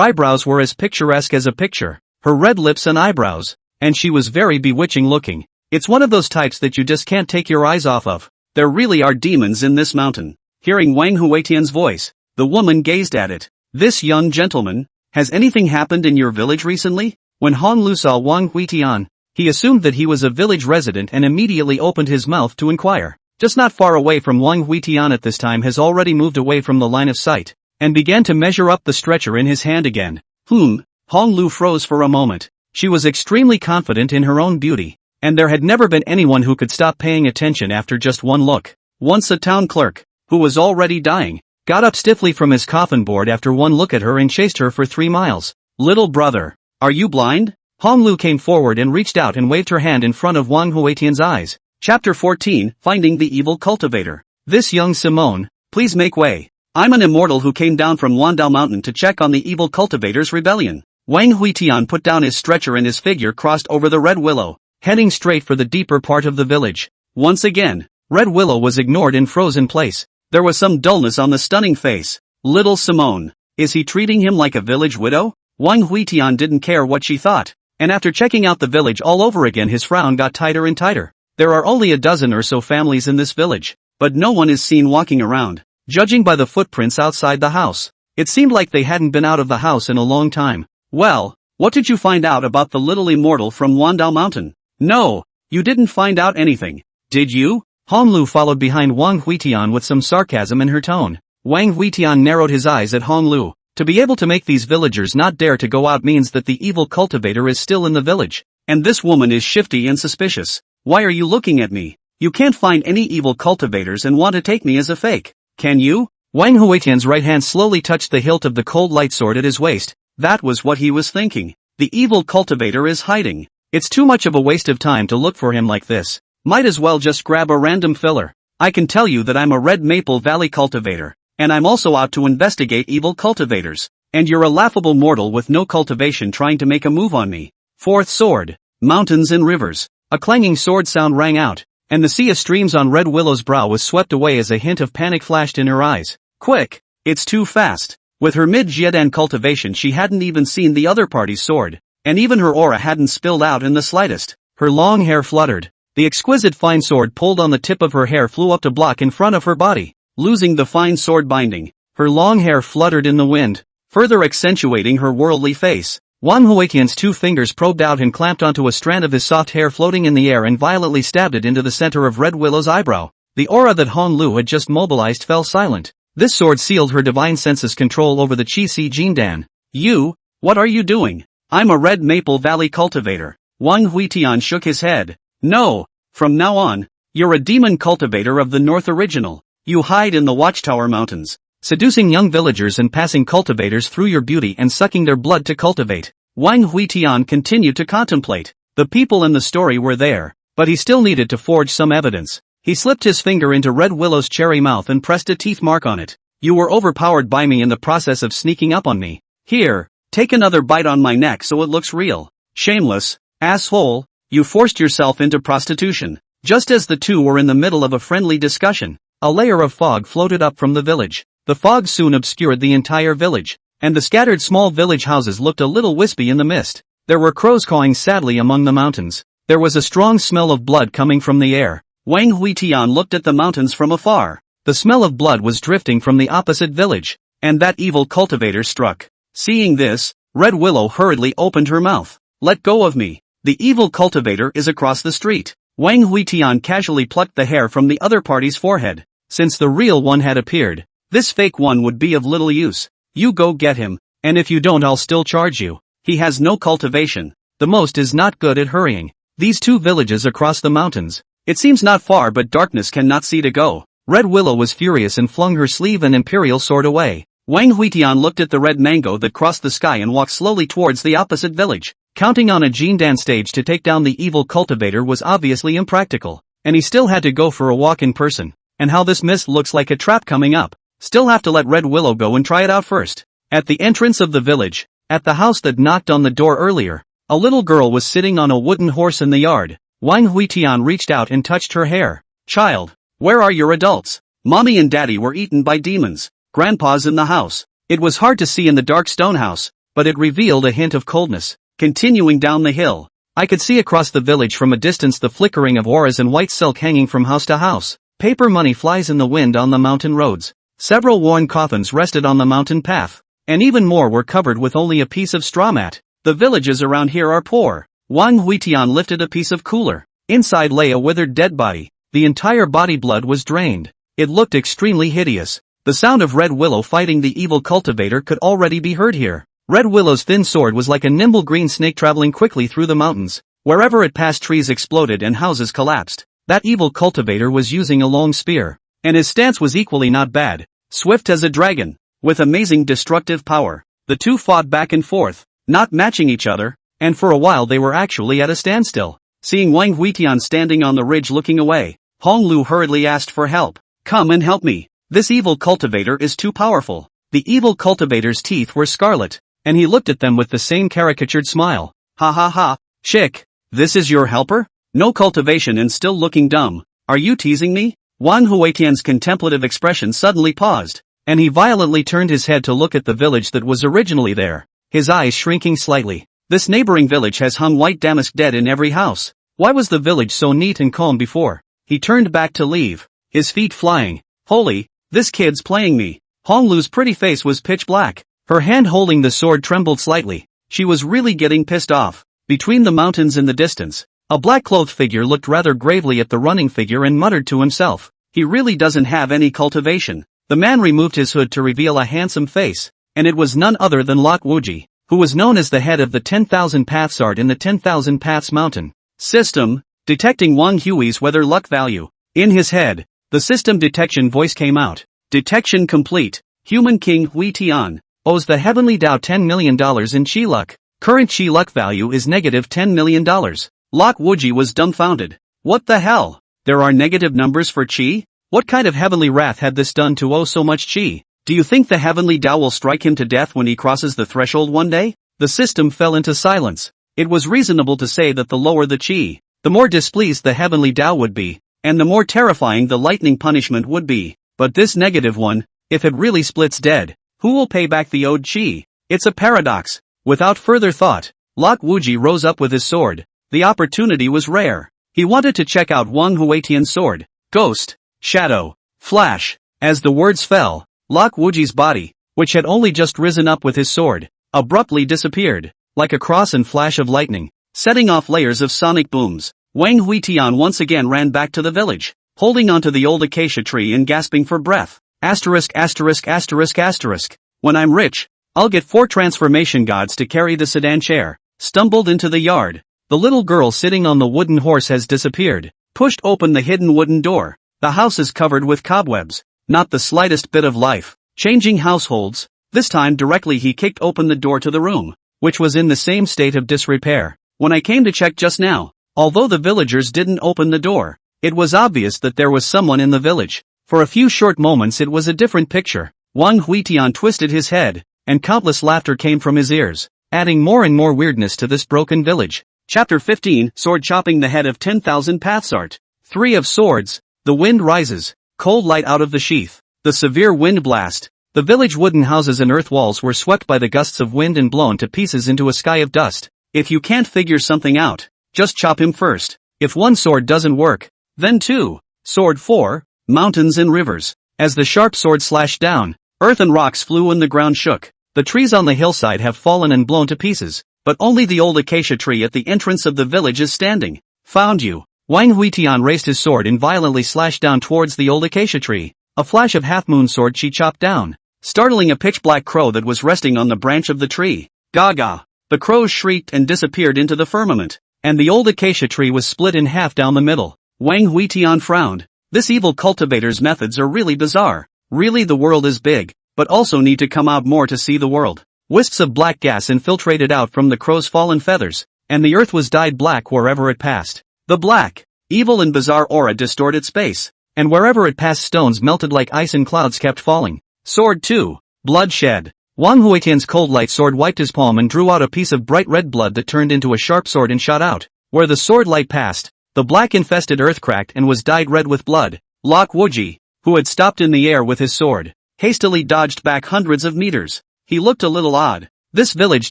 eyebrows were as picturesque as a picture, her red lips and eyebrows, and she was very bewitching looking. It's one of those types that you just can't take your eyes off of. There really are demons in this mountain. Hearing Wang Huitian's voice, the woman gazed at it. This young gentleman, has anything happened in your village recently? When Han Lu saw Wang Huitian, he assumed that he was a village resident and immediately opened his mouth to inquire. Just not far away from Wang Huitian at this time has already moved away from the line of sight, and began to measure up the stretcher in his hand again. Hong Lu froze for a moment. She was extremely confident in her own beauty, and there had never been anyone who could stop paying attention after just one look. Once a town clerk, who was already dying, got up stiffly from his coffin board after one look at her and chased her for 3 miles. Little brother, are you blind? Hong Lu came forward and reached out and waved her hand in front of Wang Huitian's eyes. Chapter 14, Finding the Evil Cultivator. This young Simone, please make way. I'm an immortal who came down from Wandao Mountain to check on the evil cultivator's rebellion. Wang Huitian put down his stretcher and his figure crossed over the red willow, heading straight for the deeper part of the village. Once again, Red Willow was ignored and frozen place. There was some dullness on the stunning face. Little Simone. Is he treating him like a village widow? Wang Huitian didn't care what she thought, and after checking out the village all over again his frown got tighter and tighter. There are only a dozen or so families in this village, but no one is seen walking around. Judging by the footprints outside the house, it seemed like they hadn't been out of the house in a long time. Well, what did you find out about the little immortal from Wandao Mountain? No, you didn't find out anything, did you? Honglu followed behind Wang Huitian with some sarcasm in her tone. Wang Huitian narrowed his eyes at Honglu. To be able to make these villagers not dare to go out means that the evil cultivator is still in the village. And this woman is shifty and suspicious. Why are you looking at me? You can't find any evil cultivators and want to take me as a fake, can you? Wang Huitian's right hand slowly touched the hilt of the cold light sword at his waist. That was what he was thinking. The evil cultivator is hiding. It's too much of a waste of time to look for him like this. Might as well just grab a random filler. I can tell you that I'm a Red Maple Valley cultivator, and I'm also out to investigate evil cultivators. And you're a laughable mortal with no cultivation trying to make a move on me. Fourth sword. Mountains and rivers. A clanging sword sound rang out, and the sea of streams on Red Willow's brow was swept away as a hint of panic flashed in her eyes. Quick! It's too fast. With her mid-Jiedan cultivation she hadn't even seen the other party's sword, and even her aura hadn't spilled out in the slightest. Her long hair fluttered. The exquisite fine sword pulled on the tip of her hair flew up to block in front of her body, losing the fine sword binding. Her long hair fluttered in the wind, further accentuating her worldly face. Wang Huitian's two fingers probed out and clamped onto a strand of his soft hair floating in the air and violently stabbed it into the center of Red Willow's eyebrow. The aura that Honglu had just mobilized fell silent. This sword sealed her divine senses control over the Qi Si Jindan. You? What are you doing? I'm a Red Maple Valley cultivator. Wang Huitian shook his head. No, from now on, you're a demon cultivator of the North Original. You hide in the Watchtower Mountains, seducing young villagers and passing cultivators through your beauty and sucking their blood to cultivate. Wang Huitian continued to contemplate. The people in the story were there, but he still needed to forge some evidence. He slipped his finger into Red Willow's cherry mouth and pressed a teeth mark on it. You were overpowered by me in the process of sneaking up on me. Here, take another bite on my neck so it looks real. Shameless, asshole. You forced yourself into prostitution. Just as the two were in the middle of a friendly discussion, a layer of fog floated up from the village. The fog soon obscured the entire village, and the scattered small village houses looked a little wispy in the mist. There were crows cawing sadly among the mountains. There was a strong smell of blood coming from the air. Wang Huitian looked at the mountains from afar. The smell of blood was drifting from the opposite village, and that evil cultivator struck. Seeing this, Red Willow hurriedly opened her mouth. Let go of me. The evil cultivator is across the street. Wang Huitian casually plucked the hair from the other party's forehead. Since the real one had appeared, this fake one would be of little use. You go get him, and if you don't I'll still charge you. He has no cultivation. The most is not good at hurrying. These two villages across the mountains. It seems not far but darkness cannot see to go. Red Willow was furious and flung her sleeve and imperial sword away. Wang Huitian looked at the red mango that crossed the sky and walked slowly towards the opposite village. Counting on a Jindan stage to take down the evil cultivator was obviously impractical, and he still had to go for a walk in person. And how this mist looks like a trap coming up. Still have to let Red Willow go and try it out first. At the entrance of the village, at the house that knocked on the door earlier, a little girl was sitting on a wooden horse in the yard. Wang Huitian reached out and touched her hair. Child, where are your adults? Mommy and Daddy were eaten by demons. Grandpa's in the house. It was hard to see in the dark stone house, but it revealed a hint of coldness. Continuing down the hill, I could see across the village from a distance the flickering of auras and white silk hanging from house to house. Paper money flies in the wind on the mountain roads. Several worn coffins rested on the mountain path, and even more were covered with only a piece of straw mat. The villages around here are poor. Wang Huitian lifted a piece of cooler. Inside lay a withered dead body. The entire body blood was drained. It looked extremely hideous. The sound of Red Willow fighting the evil cultivator could already be heard here. Red Willow's thin sword was like a nimble green snake traveling quickly through the mountains. Wherever it passed trees exploded and houses collapsed. That evil cultivator was using a long spear, and his stance was equally not bad. Swift as a dragon, with amazing destructive power. The two fought back and forth, not matching each other, and for a while they were actually at a standstill. Seeing Wang Huitian standing on the ridge looking away, Honglu hurriedly asked for help. Come and help me. This evil cultivator is too powerful. The evil cultivator's teeth were scarlet, and he looked at them with the same caricatured smile. Ha ha ha, chick, this is your helper? No cultivation and still looking dumb. Are you teasing me? Wang Huitian's contemplative expression suddenly paused, and he violently turned his head to look at the village that was originally there, his eyes shrinking slightly. This neighboring village has hung white damask dead in every house. Why was the village so neat and calm before? He turned back to leave, his feet flying. Holy, this kid's playing me. Honglu's pretty face was pitch black. Her hand holding the sword trembled slightly. She was really getting pissed off. Between the mountains in the distance, a black-clothed figure looked rather gravely at the running figure and muttered to himself, he really doesn't have any cultivation. The man removed his hood to reveal a handsome face, and it was none other than Lok Wuji, who was known as the head of the 10,000 Paths art in the 10,000 Paths mountain system, detecting Wang Hui's weather luck value. In his head, the system detection voice came out. Detection complete. Human King Hui Tian owes the Heavenly Tao $10 million in Qi luck. Current Qi luck value is negative $10 million. Lok Wuji was dumbfounded. What the hell? There are negative numbers for Qi? What kind of heavenly wrath had this done to owe so much Qi? Do you think the Heavenly Tao will strike him to death when he crosses the threshold one day? The system fell into silence. It was reasonable to say that the lower the Qi, the more displeased the Heavenly Tao would be, and the more terrifying the lightning punishment would be. But this negative one, if it really splits dead, who will pay back the owed Qi? It's a paradox. Without further thought, Lok Wuji rose up with his sword. The opportunity was rare. He wanted to check out Wang Huitian's sword. Ghost, shadow, flash. As the words fell, Lok Wuji's body, which had only just risen up with his sword, abruptly disappeared, like a cross and flash of lightning, setting off layers of sonic booms. Wang Huitian once again ran back to the village, holding onto the old acacia tree and gasping for breath. Asterisk asterisk asterisk asterisk. When I'm rich, I'll get 4 transformation gods to carry the sedan chair. Stumbled into the yard. The little girl sitting on the wooden horse has disappeared. Pushed open the hidden wooden door. The house is covered with cobwebs. Not the slightest bit of life. Changing households. This time directly he kicked open the door to the room, which was in the same state of disrepair. When I came to check just now, although the villagers didn't open the door, it was obvious that there was someone in the village. For a few short moments it was a different picture. Wang Huitian twisted his head, and countless laughter came from his ears, adding more and more weirdness to this broken village. Chapter 15, Sword chopping the head of 10,000 Paths art. 3 of Swords. The wind rises. Cold light out of the sheath. The severe wind blast. The village wooden houses and earth walls were swept by the gusts of wind and blown to pieces into a sky of dust. If you can't figure something out, just chop him first. If one sword doesn't work, then 2. Sword 4, Mountains and Rivers. As the sharp sword slashed down, earth and rocks flew and the ground shook. The trees on the hillside have fallen and blown to pieces, but only the old acacia tree at the entrance of the village is standing. Found you. Wang Huitian raised his sword and violently slashed down towards the old acacia tree. A flash of half-moon sword she chopped down, startling a pitch-black crow that was resting on the branch of the tree. Gaga. The crows shrieked and disappeared into the firmament, and the old acacia tree was split in half down the middle. Wang Huitian frowned. This evil cultivator's methods are really bizarre. Really, the world is big, but also need to come out more to see the world. Wisps of black gas infiltrated out from the crow's fallen feathers, and the earth was dyed black wherever it passed. The black, evil and bizarre aura distorted space, and wherever it passed stones melted like ice and clouds kept falling. Sword 2. Bloodshed. Wang Huitian's cold light sword wiped his palm and drew out a piece of bright red blood that turned into a sharp sword and shot out. Where the sword light passed, the black-infested earth cracked and was dyed red with blood. Lok Wuji, who had stopped in the air with his sword, hastily dodged back hundreds of meters. He looked a little odd. This village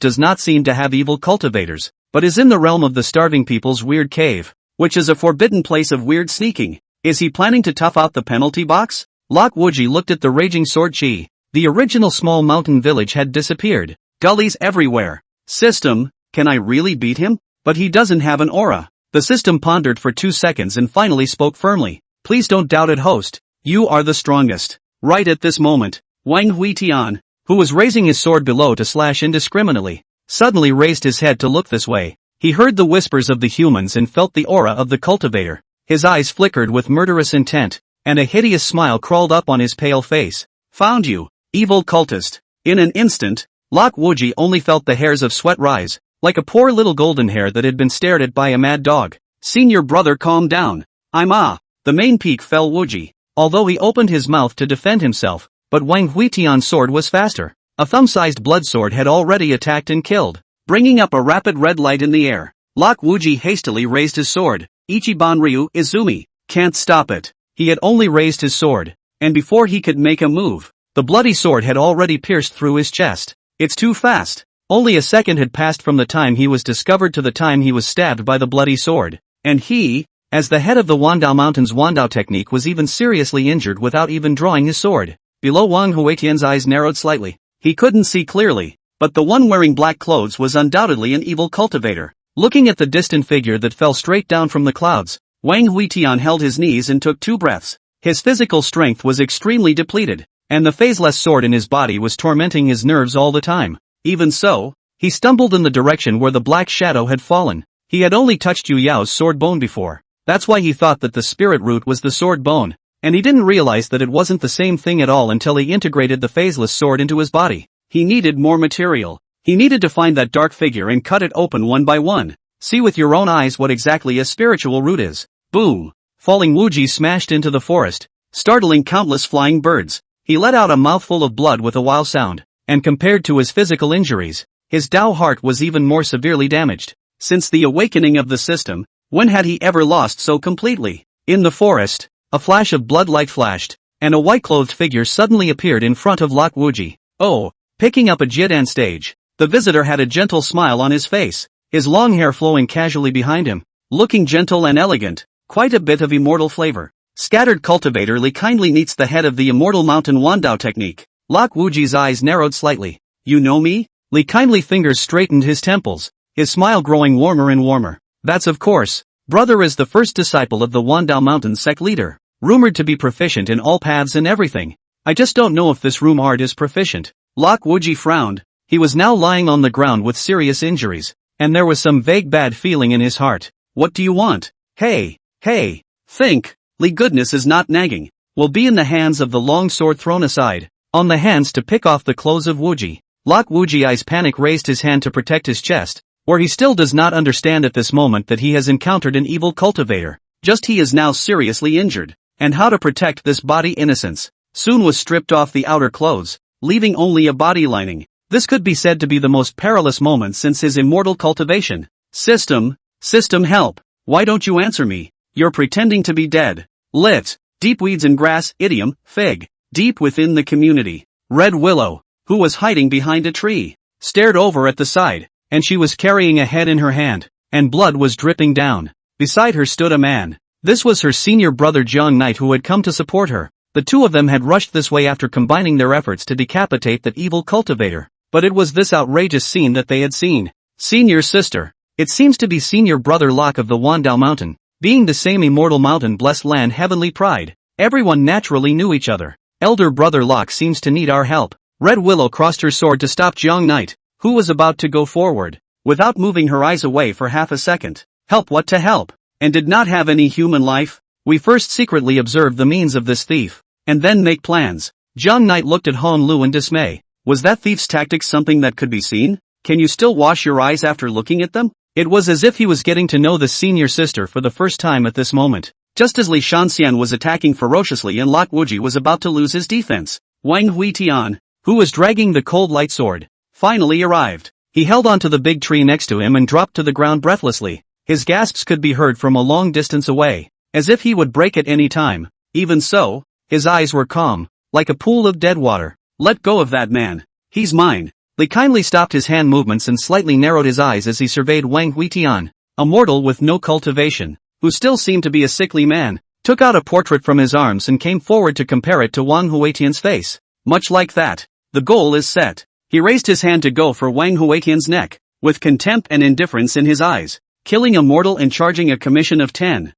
does not seem to have evil cultivators, but is in the realm of the starving people's weird cave, which is a forbidden place of weird sneaking. Is he planning to tough out the penalty box? Lok Wuji looked at the raging sword Qi. The original small mountain village had disappeared. Gullies everywhere. System, can I really beat him? But he doesn't have an aura. The system pondered for 2 seconds and finally spoke firmly. Please don't doubt it, host. You are the strongest. Right at this moment, Wang Huitian, who was raising his sword below to slash indiscriminately, suddenly raised his head to look this way. He heard the whispers of the humans and felt the aura of the cultivator. His eyes flickered with murderous intent, and a hideous smile crawled up on his pale face. Found you, evil cultist. In an instant, Lok Wuji only felt the hairs of sweat rise, like a poor little golden hair that had been stared at by a mad dog. Senior brother, calm down. The main peak fell Wuji. although he opened his mouth to defend himself, but Wang Huitian's sword was faster. A thumb-sized blood sword had already attacked and killed. Bringing up a rapid red light in the air, Lok Wuji hastily raised his sword. Ichiban Ryu Izumi, can't stop it. He had only raised his sword, and before he could make a move, the bloody sword had already pierced through his chest. It's too fast. Only a second had passed from the time he was discovered to the time he was stabbed by the bloody sword. And he, as the head of the Wandao Mountain's Wandao technique, was even seriously injured without even drawing his sword. Below, Wang Huitian's eyes narrowed slightly. He couldn't see clearly, but the one wearing black clothes was undoubtedly an evil cultivator. Looking at the distant figure that fell straight down from the clouds, Wang Huitian held his knees and took 2 breaths. His physical strength was extremely depleted, and the phaseless sword in his body was tormenting his nerves all the time. Even so, he stumbled in the direction where the black shadow had fallen. He had only touched Yu Yao's sword bone before. That's why he thought that the spirit root was the sword bone, and he didn't realize that it wasn't the same thing at all until he integrated the phaseless sword into his body. He needed more material. He needed to find that dark figure and cut it open one by one. See with your own eyes what exactly a spiritual root is. Boom! Falling Wuji smashed into the forest, startling countless flying birds. He let out a mouthful of blood with a wild sound, and compared to his physical injuries, his Dao heart was even more severely damaged. Since the awakening of the system, when had he ever lost so completely? In the forest, a flash of blood light flashed, and a white-clothed figure suddenly appeared in front of Lok Wuji. Oh! Picking up a jidan stage, the visitor had a gentle smile on his face, his long hair flowing casually behind him, looking gentle and elegant, quite a bit of immortal flavor. Scattered cultivator Li kindly meets the head of the immortal mountain Wandao technique. Lok Wuji's eyes narrowed slightly. You know me? Li kindly fingers straightened his temples, his smile growing warmer and warmer. That's of course. Brother is the first disciple of the Wandao Mountain sect leader, rumored to be proficient in all paths and everything. I just don't know if this room art is proficient. Lok Wuji frowned. He was now lying on the ground with serious injuries, and there was some vague bad feeling in his heart. What do you want? Hey, think. Li goodness is not nagging. Will be in the hands of the long sword thrown aside, on the hands to pick off the clothes of Wuji. Lok Wuji's panic raised his hand to protect his chest, where he still does not understand at this moment that he has encountered an evil cultivator. Just he is now seriously injured, and how to protect this body innocence. Soon was stripped off the outer clothes, leaving only a body lining. This could be said to be the most perilous moment since his immortal cultivation. System help. Why don't you answer me? You're pretending to be dead. Lit. Deep weeds and grass, idiom, fig. Deep within the community, Red Willow, who was hiding behind a tree, stared over at the side, and she was carrying a head in her hand, and blood was dripping down. Beside her stood a man. This was her senior brother Jiang Knight, who had come to support her. The two of them had rushed this way after combining their efforts to decapitate that evil cultivator. But it was this outrageous scene that they had seen. Senior sister. It seems to be senior brother Lok of the Wandao Mountain. Being the same immortal mountain blessed land heavenly pride, everyone naturally knew each other. Elder brother Lok seems to need our help. Red Willow crossed her sword to stop Jiang Knight, who was about to go forward, without moving her eyes away for half a second. Help? What to help? And did not have any human life? We first secretly observe the means of this thief, and then make plans. Jiang Knight looked at Han Lu in dismay. Was that thief's tactics something that could be seen? Can you still wash your eyes after looking at them? It was as if he was getting to know the senior sister for the first time at this moment. Just as Li Shanxian was attacking ferociously and Lok Wuji was about to lose his defense, Wang Huitian, who was dragging the cold light sword, finally arrived. He held onto the big tree next to him and dropped to the ground breathlessly. His gasps could be heard from a long distance away, as if he would break at any time. Even so, his eyes were calm, like a pool of dead water. Let go of that man. He's mine. Li kindly stopped his hand movements and slightly narrowed his eyes as he surveyed Wang Huitian, a mortal with no cultivation, who still seemed to be a sickly man, took out a portrait from his arms and came forward to compare it to Wang Huitian's face. Much like that. The goal is set. He raised his hand to go for Wang Huitian's neck, with contempt and indifference in his eyes, killing a mortal and charging a commission of 10,000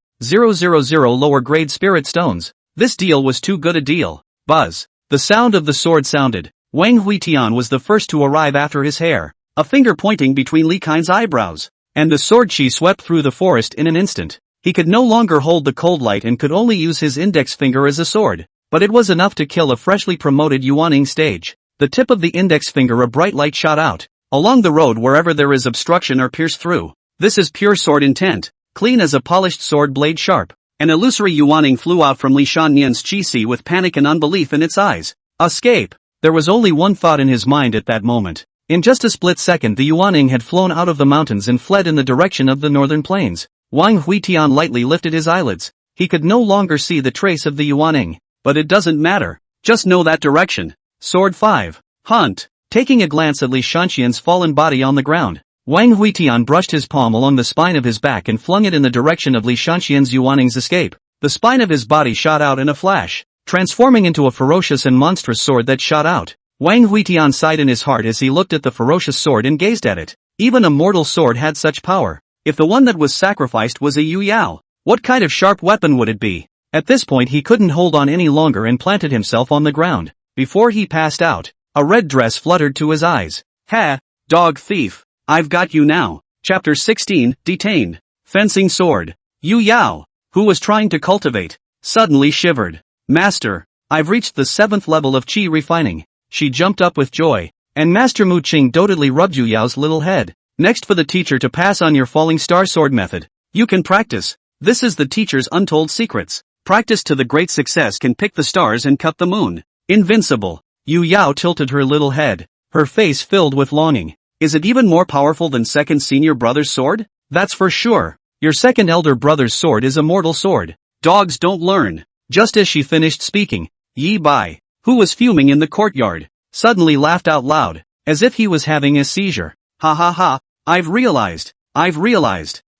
lower grade spirit stones. This deal was too good a deal. Buzz. The sound of the sword sounded. Wang Huitian was the first to arrive after his hair, a finger pointing between Li Kind's eyebrows, and the sword chi swept through the forest in an instant. He could no longer hold the cold light and could only use his index finger as a sword, but it was enough to kill a freshly promoted Yuaning stage. The tip of the index finger, a bright light shot out, along the road wherever there is obstruction or pierce through. This is pure sword intent, clean as a polished sword blade, sharp An illusory yuaning flew out from Li Shannian's qi with panic and unbelief in its eyes. Escape! There was only one thought in his mind at that moment. In just a split second the yuaning had flown out of the mountains and fled in the direction of the northern plains. Wang Huitian lightly lifted his eyelids. He could no longer see the trace of the yuaning. But it doesn't matter. Just know that direction. Sword 5. Hunt. Taking a glance at Li Shanxian's fallen body on the ground, Wang Huitian brushed his palm along the spine of his back and flung it in the direction of Li Shanxian's yuaning's escape. The spine of his body shot out in a flash, transforming into a ferocious and monstrous sword that shot out. Wang Huitian sighed in his heart as he looked at the ferocious sword and gazed at it. Even a mortal sword had such power. If the one that was sacrificed was a Yu Yao, what kind of sharp weapon would it be? At this point he couldn't hold on any longer and planted himself on the ground. Before he passed out, a red dress fluttered to his eyes. Ha! Dog thief! I've got you now. Chapter 16, Detained. Fencing sword. Yu Yao, who was trying to cultivate, suddenly shivered. Master, I've reached the 7th level of Qi refining. She jumped up with joy, and Master Mu Qing dotably rubbed Yu Yao's little head. Next for the teacher to pass on your falling star sword method. You can practice. This is the teacher's untold secrets. Practice to the great success can pick the stars and cut the moon. Invincible. Yu Yao tilted her little head, her face filled with longing. Is it even more powerful than second senior brother's sword? That's for sure. Your second elder brother's sword is a mortal sword. Dogs don't learn. Just as she finished speaking, Yi Bai, who was fuming in the courtyard, suddenly laughed out loud, as if he was having a seizure. Ha ha ha, I've realized.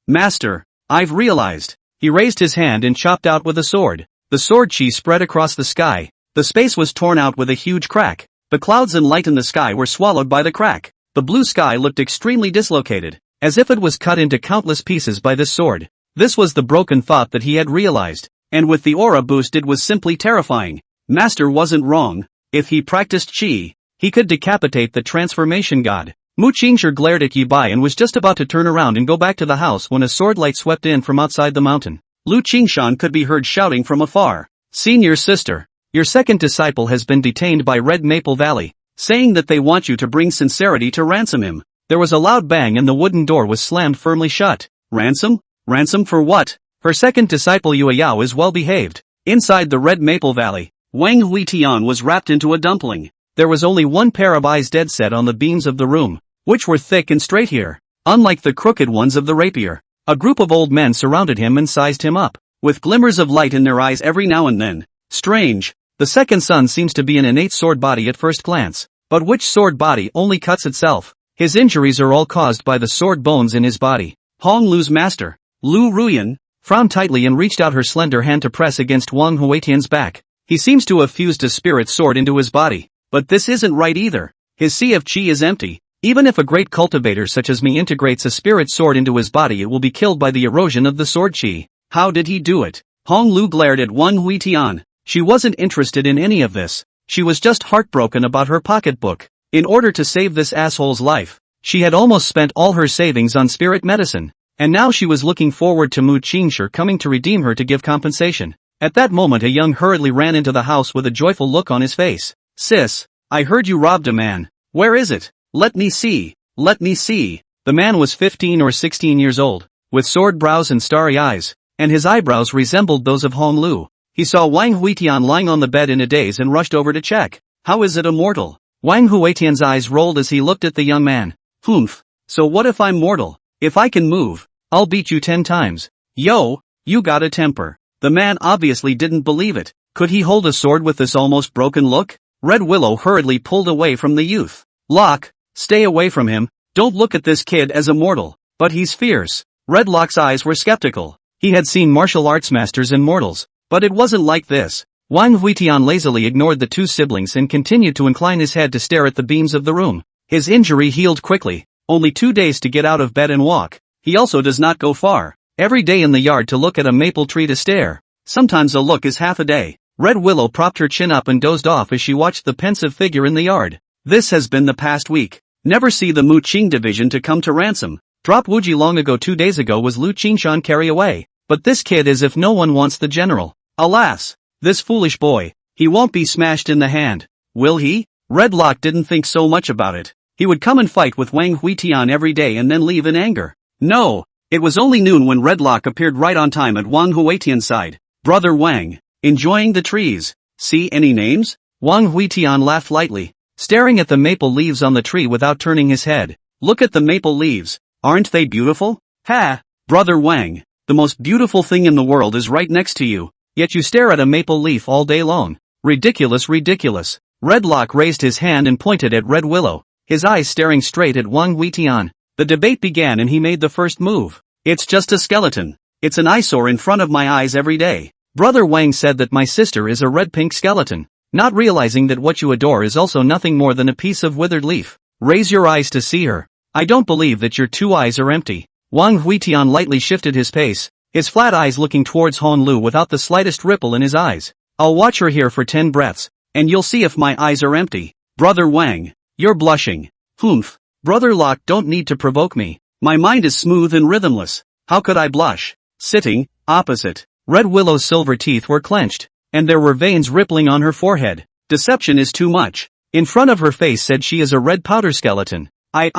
Master, I've realized. He raised his hand and chopped out with a sword. The sword Qi spread across the sky. The space was torn out with a huge crack. The clouds and light in the sky were swallowed by the crack. The blue sky looked extremely dislocated, as if it was cut into countless pieces by this sword. This was the broken thought that he had realized, and with the aura boost it was simply terrifying. Master wasn't wrong. If he practiced Qi, he could decapitate the transformation god. Mu Qingshi glared at Yi Bai and was just about to turn around and go back to the house when a sword light swept in from outside the mountain. Lu Qingshan could be heard shouting from afar. Senior sister, your second disciple has been detained by Red Maple Valley, saying that they want you to bring Sincerity to ransom him. There was a loud bang and the wooden door was slammed firmly shut. Ransom? Ransom for what? Her second disciple Yu Yao is well behaved. Inside the Red Maple Valley, Wang Huitian was wrapped into a dumpling. There was only one pair of eyes dead set on the beams of the room, which were thick and straight here, unlike the crooked ones of the rapier. A group of old men surrounded him and sized him up, with glimmers of light in their eyes every now and then. Strange. The second son seems to be an innate sword body at first glance, but which sword body only cuts itself? His injuries are all caused by the sword bones in his body. Hong Lu's master, Lu Ruyan, frowned tightly and reached out her slender hand to press against Wang Huitian's back. He seems to have fused a spirit sword into his body, but this isn't right either. His sea of Qi is empty. Even if a great cultivator such as me integrates a spirit sword into his body, it will be killed by the erosion of the sword Qi. How did he do it? Hong Lu glared at Wang Huitian. She wasn't interested in any of this. She was just heartbroken about her pocketbook. In order to save this asshole's life, she had almost spent all her savings on spirit medicine. And now she was looking forward to Mu Qingshi coming to redeem her to give compensation. At that moment a young hurriedly ran into the house with a joyful look on his face. Sis, I heard you robbed a man. Where is it? Let me see. Let me see. The man was 15 or 16 years old, with sword brows and starry eyes, and his eyebrows resembled those of Hong Lu. He saw Wang Huitian lying on the bed in a daze and rushed over to check. How is it immortal? Wang Huitian's eyes rolled as he looked at the young man. Humph. So what if I'm mortal? If I can move, I'll beat you 10 times. Yo, you got a temper. The man obviously didn't believe it. Could he hold a sword with this almost broken look? Red Willow hurriedly pulled away from the youth. Locke, stay away from him. Don't look at this kid as a mortal. But he's fierce. Red Locke's eyes were skeptical. He had seen martial arts masters and mortals, but it wasn't like this. Wang Huitian lazily ignored the two siblings and continued to incline his head to stare at the beams of the room. His injury healed quickly. Only 2 days to get out of bed and walk. He also does not go far. Every day in the yard to look at a maple tree to stare. Sometimes a look is half a day. Red Willow propped her chin up and dozed off as she watched the pensive figure in the yard. This has been the past week. Never see the Mu Qing division to come to ransom. Drop Wuji long ago. 2 days ago was Lu Qingshan carry away. But this kid is if no one wants the general. Alas, this foolish boy. He won't be smashed in the hand. Will he? Red Locke didn't think so much about it. He would come and fight with Wang Huitian every day and then leave in anger. No, It was only noon when Redlock appeared right on time at Wang Huitian's side. Brother Wang, enjoying the trees. See any names? Wang Huitian laughed lightly, staring at the maple leaves on the tree without turning his head. Look at the maple leaves. Aren't they beautiful? Ha! Brother Wang, the most beautiful thing in the world is right next to you, yet you stare at a maple leaf all day long. Ridiculous, ridiculous. Redlock raised his hand and pointed at Red Willow, his eyes staring straight at Wang Huitian. The debate began and he made the first move. It's just a skeleton. It's an eyesore in front of my eyes every day. Brother Wang said that my sister is a red-pink skeleton, not realizing that what you adore is also nothing more than a piece of withered leaf. Raise your eyes to see her. I don't believe that your two eyes are empty. Wang Huitian lightly shifted his pace, his flat eyes looking towards Honlu without the slightest ripple in his eyes. I'll watch her here for 10 breaths, and you'll see if my eyes are empty. Brother Wang, you're blushing. Humph. Brother Locke, don't need to provoke me. My mind is smooth and rhythmless. How could I blush? Sitting, opposite, Red Willow's silver teeth were clenched, and there were veins rippling on her forehead. Deception is too much. In front of her face said she is a red powder skeleton. A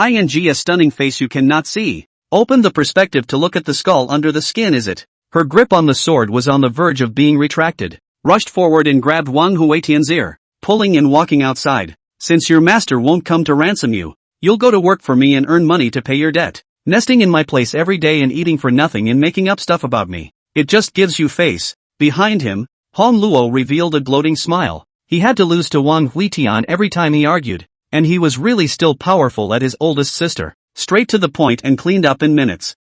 stunning face you cannot see. Open the perspective to look at the skull under the skin is it? Her grip on the sword was on the verge of being retracted. Rushed forward and grabbed Wang Huitian's ear, pulling and walking outside. Since your master won't come to ransom you, you'll go to work for me and earn money to pay your debt. Nesting in my place every day and eating for nothing and making up stuff about me. It just gives you face. Behind him, Hong Luo revealed a gloating smile. He had to lose to Wang Huitian every time he argued, and he was really still powerful at his oldest sister. Straight to the point and cleaned up in minutes.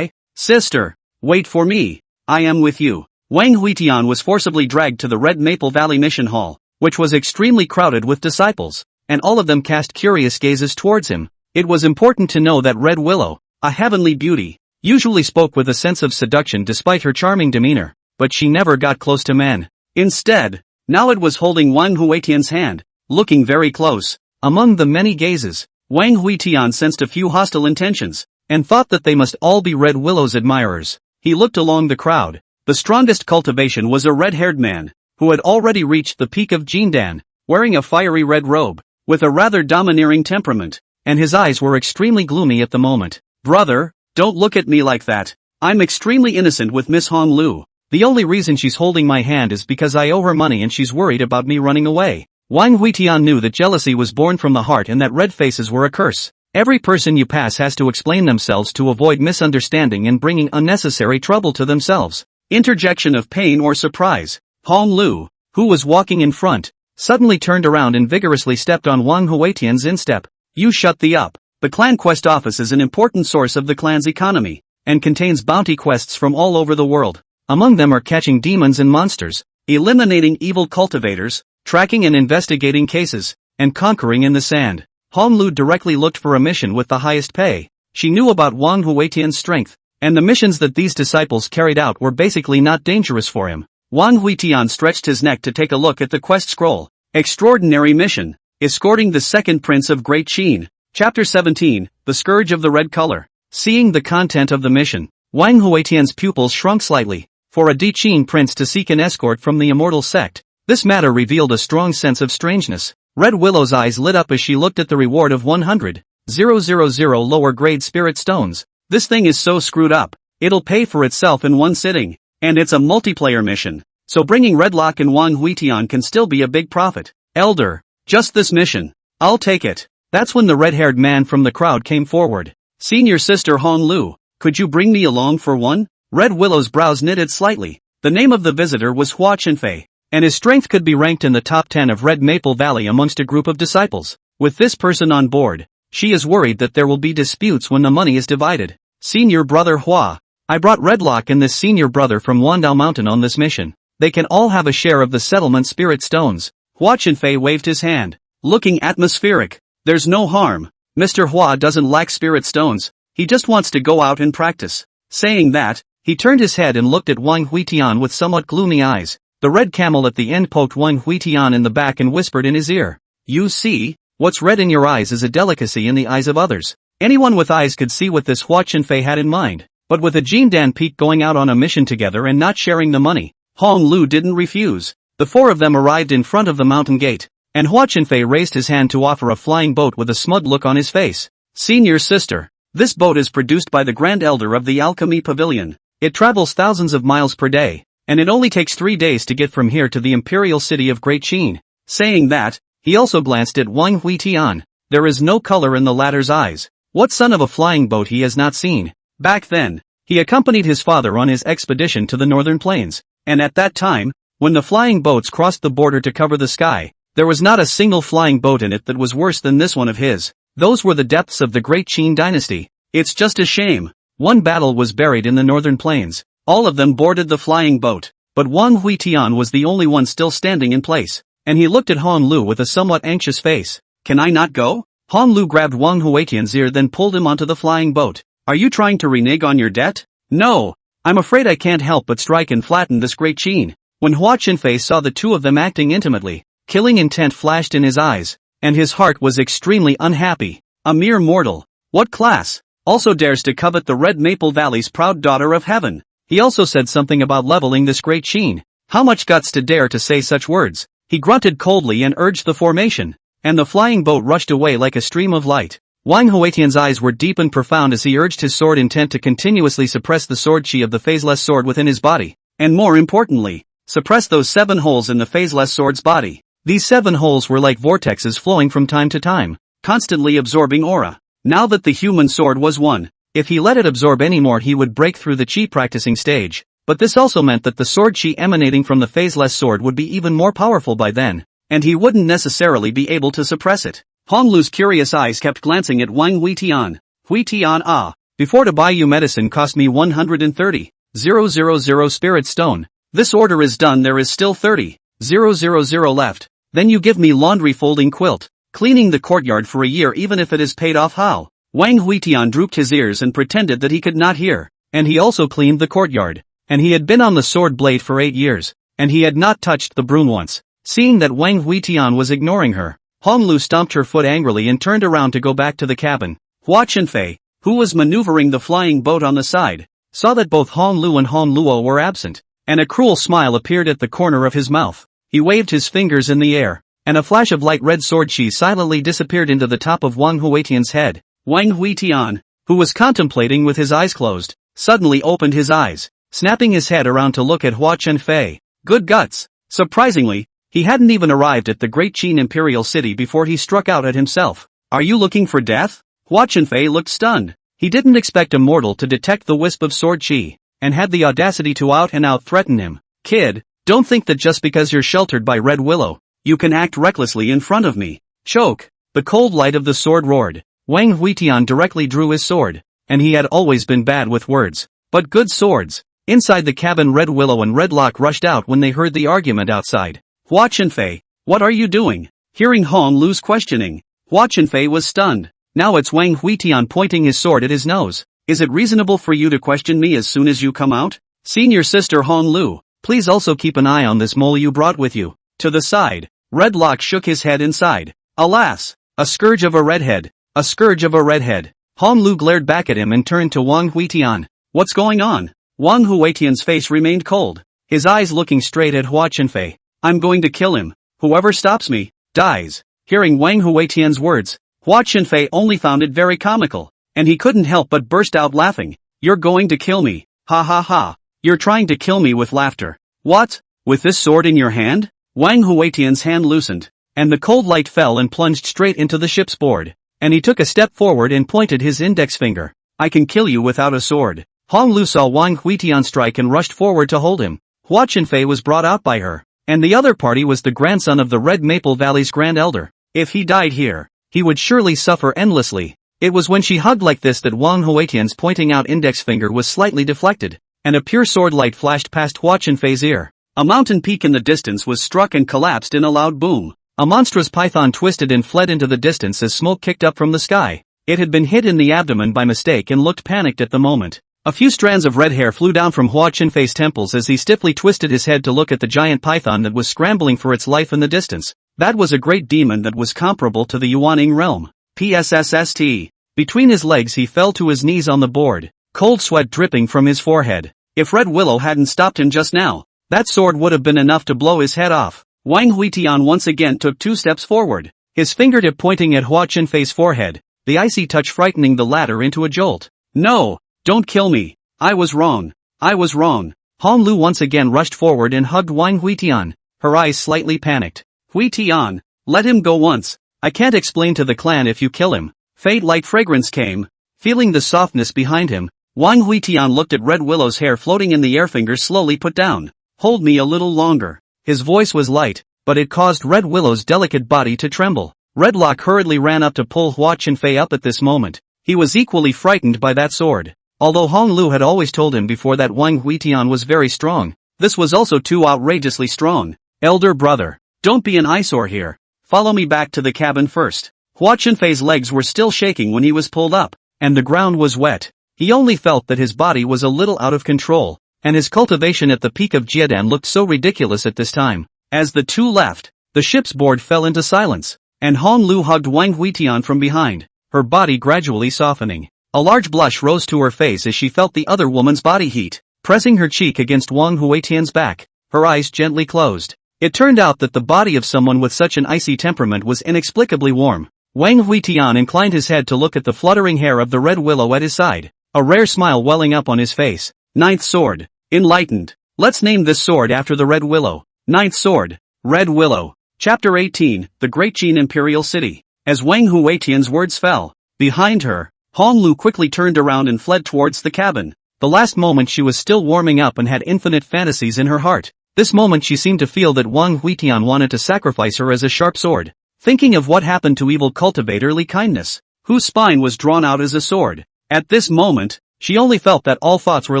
Sister, wait for me. I am with you. Wang Huitian was forcibly dragged to the Red Maple Valley Mission Hall, which was extremely crowded with disciples, and all of them cast curious gazes towards him. It was important to know that Red Willow, a heavenly beauty, usually spoke with a sense of seduction despite her charming demeanor, but she never got close to men. Instead, now it was holding Wang Huitian's hand, looking very close. Among the many gazes, Wang Huitian sensed a few hostile intentions, and thought that they must all be Red Willow's admirers. He looked along the crowd. The strongest cultivation was a red-haired man, who had already reached the peak of Jindan, wearing a fiery red robe, with a rather domineering temperament, and his eyes were extremely gloomy at the moment. Brother, don't look at me like that. I'm extremely innocent with Miss Hong Lu. The only reason she's holding my hand is because I owe her money and she's worried about me running away. Wang Huitian knew that jealousy was born from the heart and that red faces were a curse. Every person you pass has to explain themselves to avoid misunderstanding and bringing unnecessary trouble to themselves. Interjection of pain or surprise. Hong Lu, who was walking in front, suddenly turned around and vigorously stepped on Wang Huitian's instep. You shut the up. The clan quest office is an important source of the clan's economy, and contains bounty quests from all over the world. Among them are catching demons and monsters, eliminating evil cultivators, tracking and investigating cases, and conquering in the sand. Hong Lu directly looked for a mission with the highest pay. She knew about Wang Huitian's strength, and the missions that these disciples carried out were basically not dangerous for him. Wang Huitian stretched his neck to take a look at the quest scroll. Extraordinary mission. Escorting the second prince of Great Qin. Chapter 17, The Scourge of the Red Color. Seeing the content of the mission, Wang Huitian's pupils shrunk slightly. For a De Qin prince to seek an escort from the immortal sect, this matter revealed a strong sense of strangeness. Red Willow's eyes lit up as she looked at the reward of 100,000 lower grade spirit stones. This thing is so screwed up. It'll pay for itself in one sitting. And it's a multiplayer mission. So bringing Redlock and Wang Huitian can still be a big profit. Elder, just this mission. I'll take it. That's when the red-haired man from the crowd came forward. Senior sister Hong Lu, could you bring me along for one? Red Willow's brows knitted slightly. The name of the visitor was Hua Chenfei, and his strength could be ranked in the top 10 of Red Maple Valley amongst a group of disciples. With this person on board, she is worried that there will be disputes when the money is divided. Senior brother Hua, I brought Redlock and this senior brother from Wandao Mountain on this mission. They can all have a share of the settlement spirit stones. Hua Chenfei waved his hand, looking atmospheric. There's no harm. Mr. Hua doesn't lack spirit stones, he just wants to go out and practice. Saying that, he turned his head and looked at Wang Huitian with somewhat gloomy eyes. The red camel at the end poked Wang Huitian in the back and whispered in his ear. You see, what's red in your eyes is a delicacy in the eyes of others. Anyone with eyes could see what this Hua Chenfei had in mind. But with a Jindan peak going out on a mission together and not sharing the money, Hong Lu didn't refuse. The four of them arrived in front of the mountain gate, and Hua Chenfei raised his hand to offer a flying boat with a smug look on his face. Senior sister, This boat is produced by the Grand Elder of the Alchemy Pavilion. It travels thousands of miles per day, and it only takes 3 days to get from here to the imperial city of Great Qin. Saying that, he also glanced at Wang Huitian. There is no color in the latter's eyes. What son of a flying boat he has not seen? Back then, he accompanied his father on his expedition to the northern plains, and at that time, when the flying boats crossed the border to cover the sky, there was not a single flying boat in it that was worse than this one of his. Those were the depths of the Great Qin dynasty. It's just a shame. One battle was buried in the northern plains. All of them boarded the flying boat, but Wang Huitian was the only one still standing in place, and he looked at Han Lu with a somewhat anxious face. Can I not go? Han Lu grabbed Wang Huitian's ear, then pulled him onto the flying boat. Are you trying to renege on your debt? No. I'm afraid I can't help but strike and flatten this Great Qin. When Hua Qinfei saw the two of them acting intimately, killing intent flashed in his eyes, and his heart was extremely unhappy. A mere mortal. What class? Also dares to covet the Red Maple Valley's proud daughter of heaven. He also said something about leveling this Great Qin. How much guts to dare to say such words? He grunted coldly and urged the formation, and the flying boat rushed away like a stream of light. Wang Huitian's eyes were deep and profound as he urged his sword, intent to continuously suppress the sword chi of the phaseless sword within his body, and more importantly, suppress those 7 holes in the phaseless sword's body. These 7 holes were like vortexes flowing from time to time, constantly absorbing aura. Now that the human sword was one, if he let it absorb any more he would break through the chi practicing stage, but this also meant that the sword chi emanating from the phaseless sword would be even more powerful by then, and he wouldn't necessarily be able to suppress it. Han Lu's curious eyes kept glancing at Wang Huitian. Huitian, before to buy you medicine cost me 130,000 spirit stone. This order is done, there is still 30,000 left. Then you give me laundry folding quilt, cleaning the courtyard for a year even if it is paid off. How? Wang Huitian drooped his ears and pretended that he could not hear, and he also cleaned the courtyard, and he had been on the sword blade for 8 years, and he had not touched the broom once. Seeing that Wang Huitian was ignoring her, Han Lu stomped her foot angrily and turned around to go back to the cabin. Hua Qinfei, who was maneuvering the flying boat on the side, saw that both Han Lu and Han Luo were absent, and a cruel smile appeared at the corner of his mouth. He waved his fingers in the air, and a flash of light red sword chi silently disappeared into the top of Wang Huitian's head. Wang Huitian, who was contemplating with his eyes closed, suddenly opened his eyes, snapping his head around to look at Hua Qinfei. Good guts. Surprisingly, he hadn't even arrived at the Great Qin Imperial City before he struck out at himself. Are you looking for death? Hua Qinfei looked stunned. He didn't expect a mortal to detect the wisp of sword chi, and had the audacity to out and out threaten him. Kid, don't think that just because you're sheltered by Red Willow, you can act recklessly in front of me. Choke. The cold light of the sword roared. Wang Huitian directly drew his sword, and he had always been bad with words, but good swords. Inside the cabin, Red Willow and Red Lock rushed out when they heard the argument outside. Hua Qinfei, what are you doing? Hearing Han Lu's questioning, Hua Qinfei was stunned. Now it's Wang Huitian pointing his sword at his nose. Is it reasonable for you to question me as soon as you come out? Senior sister Han Lu, please also keep an eye on this mole you brought with you. To the side, Red Lock shook his head inside. Alas, a scourge of a redhead. A scourge of a redhead. Han Lu glared back at him and turned to Wang Huitian. What's going on? Wang Huitian's face remained cold, his eyes looking straight at Hua Qinfei. I'm going to kill him. Whoever stops me, dies. Hearing Wang Huitian's words, Hua Qinfei only found it very comical, and he couldn't help but burst out laughing. You're going to kill me. Ha ha ha. You're trying to kill me with laughter. What? With this sword in your hand? Wang Huitian's hand loosened, and the cold light fell and plunged straight into the ship's board. And he took a step forward and pointed his index finger. I can kill you without a sword. Han Lu saw Wang Huitian strike and rushed forward to hold him. Hua Qinfei was brought out by her, and the other party was the grandson of the Red Maple Valley's Grand Elder. If he died here, he would surely suffer endlessly. It was when she hugged like this that Wang Huitian's pointing out index finger was slightly deflected, and a pure sword light flashed past Hua Qinfei's ear. A mountain peak in the distance was struck and collapsed in a loud boom. A monstrous python twisted and fled into the distance as smoke kicked up from the sky. It had been hit in the abdomen by mistake and looked panicked at the moment. A few strands of red hair flew down from Hua Qinfei's temples as he stiffly twisted his head to look at the giant python that was scrambling for its life in the distance. That was a great demon that was comparable to the Yuaning realm. PSSST. Between his legs he fell to his knees on the board, cold sweat dripping from his forehead. If Red Willow hadn't stopped him just now, that sword would have been enough to blow his head off. Wang Huitian once again took 2 steps forward, his fingertip pointing at Hua Qinfei's forehead. the icy touch frightening the latter into a jolt. "No! Don't kill me! I was wrong! I was wrong!" Hong Lu once again rushed forward and hugged Wang Huitian, her eyes slightly panicked. "Huitian, let him go once. I can't explain to the clan if you kill him." Fade-like fragrance came. Feeling the softness behind him, Wang Huitian looked at Red Willow's hair floating in the air, fingers slowly put down. "Hold me a little longer." His voice was light, but it caused Red Willow's delicate body to tremble. Redlock hurriedly ran up to pull Hua Qinfei up at this moment. He was equally frightened by that sword. Although Hong Lu had always told him before that Wang Huitian was very strong, this was also too outrageously strong. "Elder brother, don't be an eyesore here. Follow me back to the cabin first." Hua Qinfei's legs were still shaking when he was pulled up, and the ground was wet. He only felt that his body was a little out of control, and his cultivation at the peak of Jiedan looked so ridiculous at this time. As the two left, the ship's board fell into silence, and Hong Lu hugged Wang Huitian from behind, her body gradually softening. A large blush rose to her face as she felt the other woman's body heat, pressing her cheek against Wang Huitian's back. Her eyes gently closed. It turned out that the body of someone with such an icy temperament was inexplicably warm. Wang Huitian inclined his head to look at the fluttering hair of the Red Willow at his side, a rare smile welling up on his face. Ninth sword. Enlightened. Let's name this sword after the Red Willow. Ninth sword. Red Willow. Chapter 18, The Great Qin Imperial City. As Wang Huitian's words fell, behind her, Hong Lu quickly turned around and fled towards the cabin. The last moment she was still warming up and had infinite fantasies in her heart. This moment she seemed to feel that Wang Huitian wanted to sacrifice her as a sharp sword. Thinking of what happened to evil cultivator Li Kindness, whose spine was drawn out as a sword. At this moment, she only felt that all thoughts were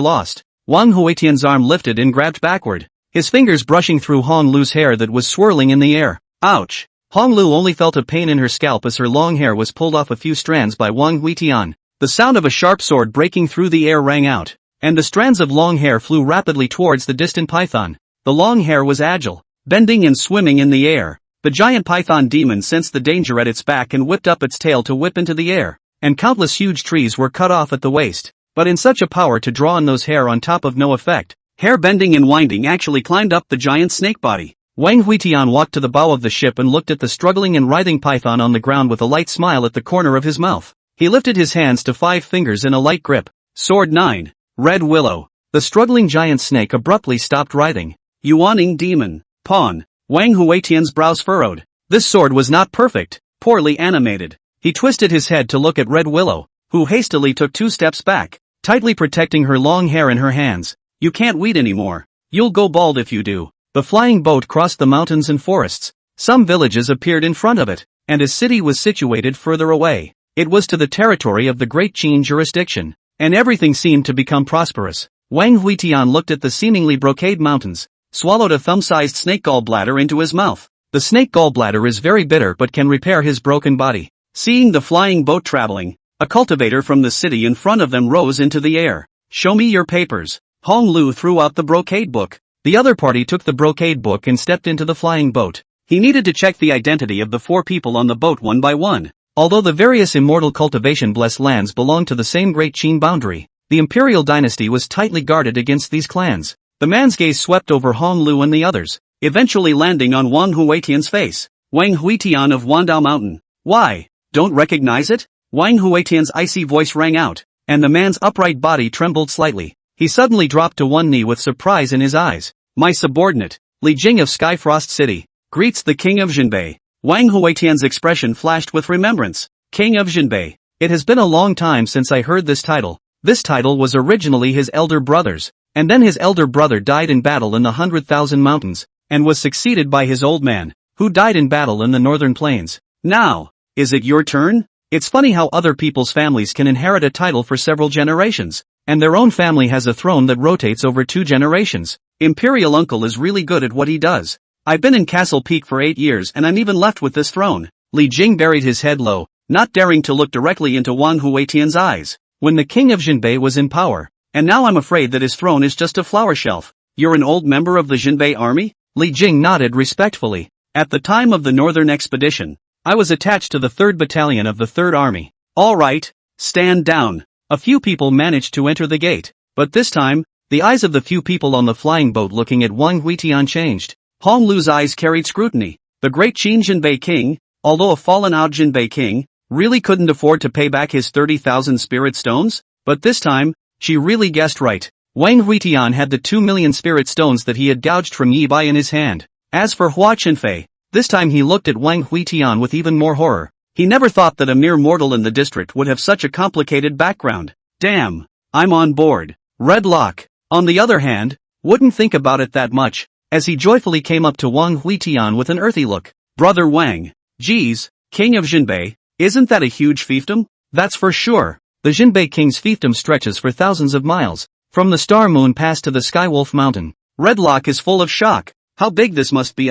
lost. Wang Huitian's arm lifted and grabbed backward, his fingers brushing through Hong Lu's hair that was swirling in the air. Ouch! Hong Lu only felt a pain in her scalp as her long hair was pulled off a few strands by Wang Huitian. The sound of a sharp sword breaking through the air rang out, and the strands of long hair flew rapidly towards the distant python. The long hair was agile, bending and swimming in the air. The giant python demon sensed the danger at its back and whipped up its tail to whip into the air, and countless huge trees were cut off at the waist. But in such a power to draw on those hair on top of no effect, hair bending and winding actually climbed up the giant snake body. Wang Huitian walked to the bow of the ship and looked at the struggling and writhing python on the ground with a light smile at the corner of his mouth. He lifted his hands to 5 fingers in a light grip. Sword 9. Red Willow. The struggling giant snake abruptly stopped writhing. Yuaning demon. Pawn. Wang Huitian's brows furrowed. This sword was not perfect, poorly animated. He twisted his head to look at Red Willow, who hastily took 2 steps back, tightly protecting her long hair in her hands. "You can't weed anymore. You'll go bald if you do." The flying boat crossed the mountains and forests. Some villages appeared in front of it, and a city was situated further away. It was to the territory of the Great Qin jurisdiction, and everything seemed to become prosperous. Wang Huitian looked at the seemingly brocade mountains, swallowed a thumb-sized snake gallbladder into his mouth. The snake gallbladder is very bitter but can repair his broken body. Seeing the flying boat traveling, a cultivator from the city in front of them rose into the air. "Show me your papers." Hong Lu threw out the brocade book. The other party took the brocade book and stepped into the flying boat. He needed to check the identity of the 4 people on the boat one by one. Although the various immortal cultivation-blessed lands belonged to the same Great Qin boundary, the imperial dynasty was tightly guarded against these clans. The man's gaze swept over Hong Lu and the others, eventually landing on Wang Huitian's face. "Wang Huitian of Wandao Mountain. Why, don't recognize it?" Wang Huitian's icy voice rang out, and the man's upright body trembled slightly. He suddenly dropped to one knee with surprise in his eyes. "My subordinate, Li Jing of Skyfrost City, greets the King of Jinbei." Wang Huitian's expression flashed with remembrance. "King of Jinbei. It has been a long time since I heard this title." This title was originally his elder brother's, and then his elder brother died in battle in the 100,000 Mountains, and was succeeded by his old man, who died in battle in the northern plains. "Now, is it your turn?" It's funny how other people's families can inherit a title for several generations, and their own family has a throne that rotates over 2 generations. Imperial uncle is really good at what he does. "I've been in Castle Peak for 8 years and I'm even left with this throne." Li Jing buried his head low, not daring to look directly into Wang Huitian's eyes. "When the King of Jinbei was in power, and now I'm afraid that his throne is just a flower shelf." "You're an old member of the Jinbei army?" Li Jing nodded respectfully. "At the time of the northern expedition, I was attached to the 3rd Battalion of the 3rd Army." "All right, stand down." A few people managed to enter the gate, but this time, the eyes of the few people on the flying boat looking at Wang Huitian changed. Hong Lu's eyes carried scrutiny. The Great Qin Jinbei King, although a fallen-out Jinbei King, really couldn't afford to pay back his 30,000 spirit stones? But this time, she really guessed right. Wang Huitian had the 2 million spirit stones that he had gouged from Yi Bai in his hand. As for Hua Chenfei, this time he looked at Wang Huitian with even more horror. He never thought that a mere mortal in the district would have such a complicated background. Damn, I'm on board. Red Lock, on the other hand, wouldn't think about it that much, as he joyfully came up to Wang Huitian with an earthy look. Brother Wang, geez, King of Jinbei, isn't that a huge fiefdom? That's for sure. The Jinbei King's fiefdom stretches for thousands of miles, from the Star Moon Pass to the Skywolf Mountain. Red Lock is full of shock. How big this must be.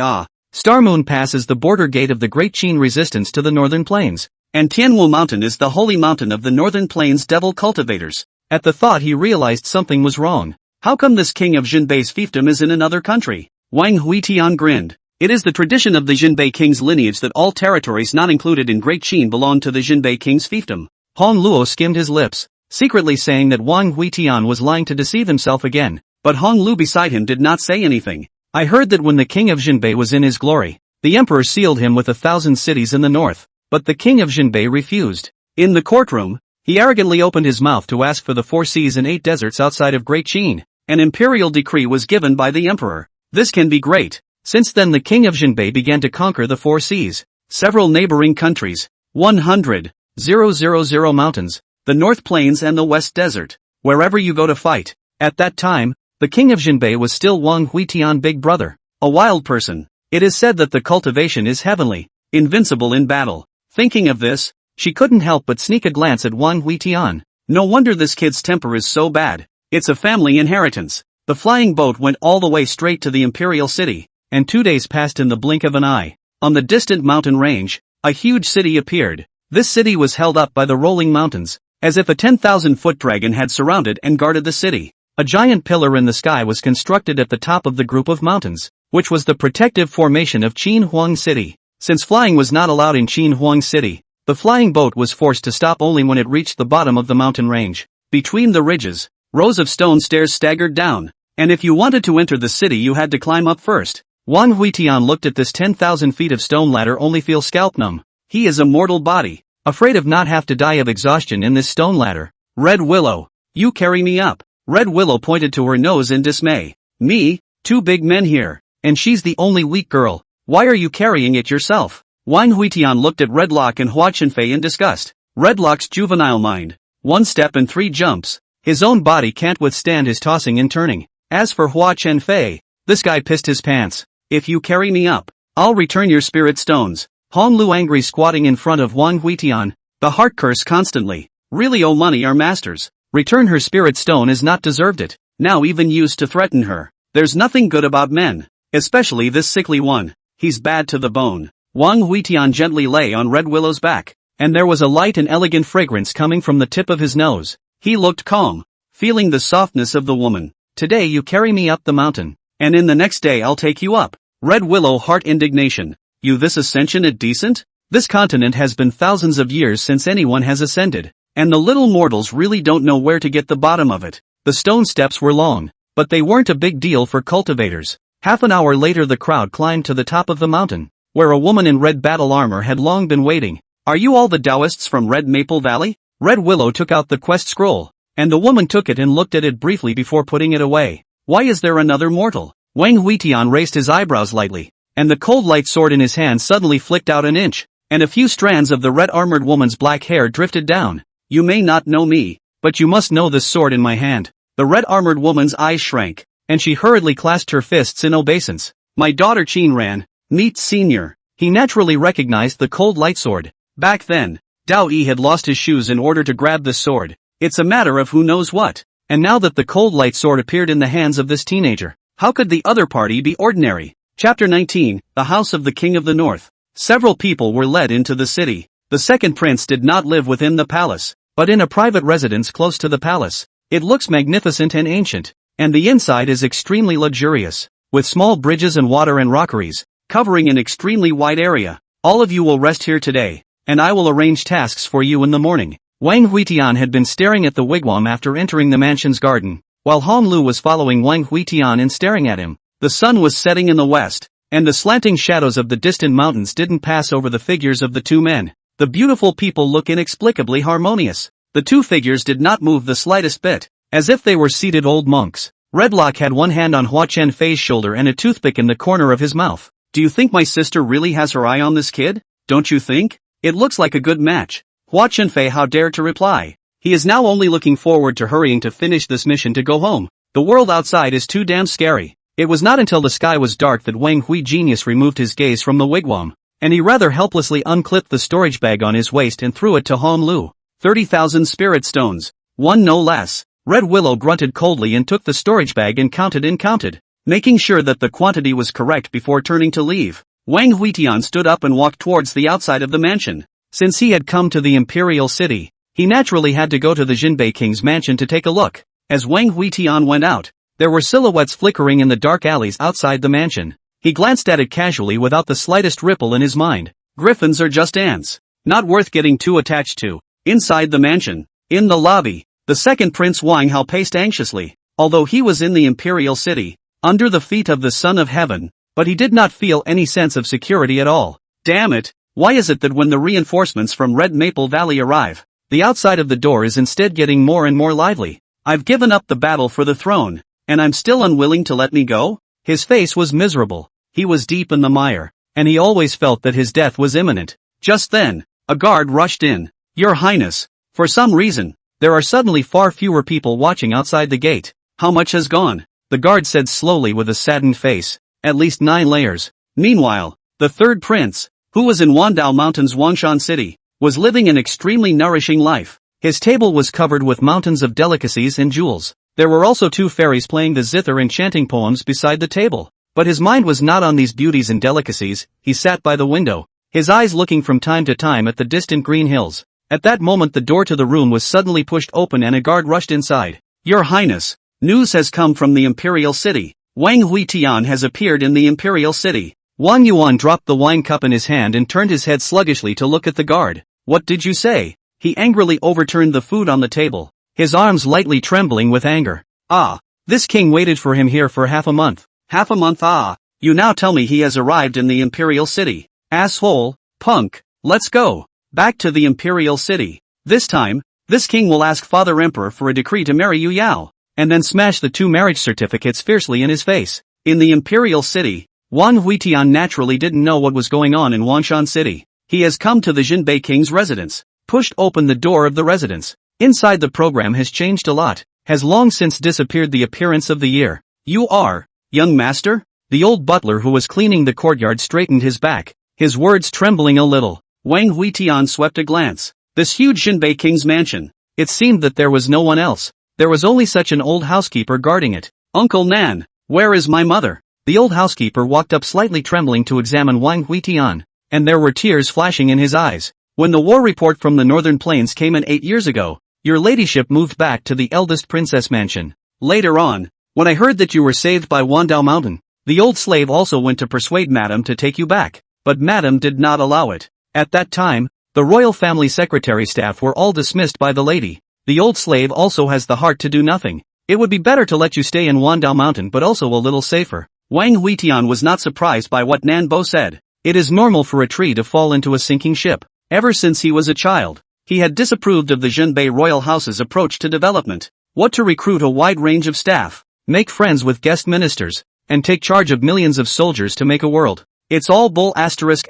Star Moon Pass is the border gate of the Great Qin resistance to the Northern Plains, and Tianwu Mountain is the holy mountain of the Northern Plains devil cultivators. At the thought he realized something was wrong. How come this king of Jinbei's fiefdom is in another country? Wang Huitian grinned. It is the tradition of the Jinbei king's lineage that all territories not included in Great Qin belong to the Jinbei king's fiefdom. Han Luo skimmed his lips, secretly saying that Wang Huitian was lying to deceive himself again, but Hong Lu beside him did not say anything. I heard that when the king of Jinbei was in his glory, the emperor sealed him with 1,000 cities in the north, but the king of Jinbei refused. In the courtroom, he arrogantly opened his mouth to ask for the 4 seas and 8 deserts outside of Great Qin. An imperial decree was given by the emperor. This can be great. Since then the king of Jinbei began to conquer the 4 seas, several neighboring countries, 100,000 mountains, the North Plains and the West Desert, wherever you go to fight. At that time, the king of Jinbei was still Wang Huitian big brother, a wild person. It is said that the cultivation is heavenly, invincible in battle. Thinking of this, she couldn't help but sneak a glance at Wang Huitian. No wonder this kid's temper is so bad. It's a family inheritance. The flying boat went all the way straight to the imperial city, and 2 days passed in the blink of an eye. On the distant mountain range, a huge city appeared. This city was held up by the rolling mountains, as if a 10,000-foot dragon had surrounded and guarded the city. A giant pillar in the sky was constructed at the top of the group of mountains, which was the protective formation of Qin Huang City. Since flying was not allowed in Qin Huang City, the flying boat was forced to stop only when it reached the bottom of the mountain range. Between the ridges, rows of stone stairs staggered down, and if you wanted to enter the city you had to climb up first. Wang Huitian looked at this 10,000 feet of stone ladder only feel scalp numb. He is a mortal body, afraid of not have to die of exhaustion in this stone ladder. Red Willow, you carry me up. Red Willow pointed to her nose in dismay. Me? 2 big men here, and she's the only weak girl. Why are you carrying it yourself? Wang Huitian looked at Red Lock and Hua Chenfei in disgust. Red Lock's juvenile mind. 1 step and 3 jumps. His own body can't withstand his tossing and turning. As for Hua Chenfei, this guy pissed his pants. If you carry me up, I'll return your spirit stones. Hong Lu angry squatting in front of Wang Huitian, the heart curse constantly. Really money our masters. Return her spirit stone is not deserved it. Now even used to threaten her. There's nothing good about men. Especially this sickly one. He's bad to the bone. Wang Huitian gently lay on Red Willow's back, and there was a light and elegant fragrance coming from the tip of his nose. He looked calm, feeling the softness of the woman. Today you carry me up the mountain, and in the next day I'll take you up. Red Willow heart indignation. You this ascension it decent? This continent has been thousands of years since anyone has ascended, and the little mortals really don't know where to get the bottom of it. The stone steps were long, but they weren't a big deal for cultivators. Half an hour later the crowd climbed to the top of the mountain, where a woman in red battle armor had long been waiting. Are you all the Taoists from Red Maple Valley? Red Willow took out the quest scroll, and the woman took it and looked at it briefly before putting it away. Why is there another mortal? Wang Huitian raised his eyebrows lightly, and the cold light sword in his hand suddenly flicked out an inch, and a few strands of the red-armored woman's black hair drifted down. You may not know me, but you must know this sword in my hand. The red-armored woman's eyes shrank, and she hurriedly clasped her fists in obeisance. My daughter Qin Ran, meet Senior. He naturally recognized the cold light sword. Back then, Dao Yi had lost his shoes in order to grab this sword. It's a matter of who knows what. And now that the cold light sword appeared in the hands of this teenager, how could the other party be ordinary? Chapter 19, The House of the King of the North. Several people were led into the city. The second prince did not live within the palace, but in a private residence close to the palace. It looks magnificent and ancient, and the inside is extremely luxurious, with small bridges and water and rockeries, covering an extremely wide area. All of you will rest here today, and I will arrange tasks for you in the morning. Wang Huitian had been staring at the wigwam after entering the mansion's garden, while Hong Lu was following Wang Huitian and staring at him. The sun was setting in the west, and the slanting shadows of the distant mountains didn't pass over the figures of the 2 men. The beautiful people look inexplicably harmonious. The two figures did not move the slightest bit, as if they were seated old monks. Redlock had one hand on Hua Chen-Fei's shoulder and a toothpick in the corner of his mouth. Do you think my sister really has her eye on this kid? Don't you think? It looks like a good match. Hua Chen-Fei how dared to reply. He is now only looking forward to hurrying to finish this mission to go home. The world outside is too damn scary. It was not until the sky was dark that Wang Hui genius removed his gaze from the wigwam, and he rather helplessly unclipped the storage bag on his waist and threw it to Hong Lu. 30,000 spirit stones. One no less. Red Willow grunted coldly and took the storage bag and counted, making sure that the quantity was correct before turning to leave. Wang Huitian stood up and walked towards the outside of the mansion. Since he had come to the Imperial City, he naturally had to go to the Jinbei King's mansion to take a look. As Wang Huitian went out, there were silhouettes flickering in the dark alleys outside the mansion. He glanced at it casually without the slightest ripple in his mind. Griffins are just ants. Not worth getting too attached to. Inside the mansion, in the lobby, the second Prince Wang Hao paced anxiously. Although he was in the Imperial City, under the feet of the Son of Heaven, but he did not feel any sense of security at all. Damn it, why is it that when the reinforcements from Red Maple Valley arrive, the outside of the door is instead getting more and more lively? I've given up the battle for the throne, and I'm still unwilling to let me go? His face was miserable. He was deep in the mire, and he always felt that his death was imminent. Just then, a guard rushed in. Your Highness, for some reason, there are suddenly far fewer people watching outside the gate. How much has gone? The guard said slowly with a saddened face. At least 9 layers. Meanwhile, the third prince, who was in Wandao Mountains Wangshan City, was living an extremely nourishing life. His table was covered with mountains of delicacies and jewels. There were also 2 fairies playing the zither and chanting poems beside the table. But his mind was not on these beauties and delicacies. He sat by the window, his eyes looking from time to time at the distant green hills. At that moment the door to the room was suddenly pushed open and a guard rushed inside. Your Highness, news has come from the Imperial City. Wang Huitian has appeared in the Imperial City. Wang Yuan dropped the wine cup in his hand and turned his head sluggishly to look at the guard. What did you say? He angrily overturned the food on the table, his arms lightly trembling with anger. Ah, this king waited for him here for half a month. Half a month ah, you now tell me he has arrived in the Imperial City. Asshole, punk, let's go. Back to the Imperial City. This time, this king will ask Father Emperor for a decree to marry Yu Yao, and then smash the 2 marriage certificates fiercely in his face. In the Imperial City, Wang Huitian naturally didn't know what was going on in Wangshan City. He has come to the Jinbei King's residence, pushed open the door of the residence. Inside the program has changed a lot, has long since disappeared the appearance of the year. You are, young master? The old butler who was cleaning the courtyard straightened his back, his words trembling a little. Wang Huitian swept a glance. This huge Jinbei King's mansion. It seemed that there was no one else. There was only such an old housekeeper guarding it. Uncle Nan, where is my mother? The old housekeeper walked up slightly trembling to examine Wang Huitian, and there were tears flashing in his eyes. When the war report from the northern plains came in 8 years ago, your ladyship moved back to the eldest princess mansion. Later on, when I heard that you were saved by Wandao Mountain, the old slave also went to persuade Madame to take you back, but Madame did not allow it. At that time, the royal family secretary staff were all dismissed by the lady. The old slave also has the heart to do nothing. It would be better to let you stay in Wandao Mountain but also a little safer. Wang Huitian was not surprised by what Nan Bo said. It is normal for a tree to fall into a sinking ship. Ever since he was a child, he had disapproved of the Jinbei royal house's approach to development. What to recruit a wide range of staff, make friends with guest ministers, and take charge of millions of soldiers to make a world. It's all bull asterisk.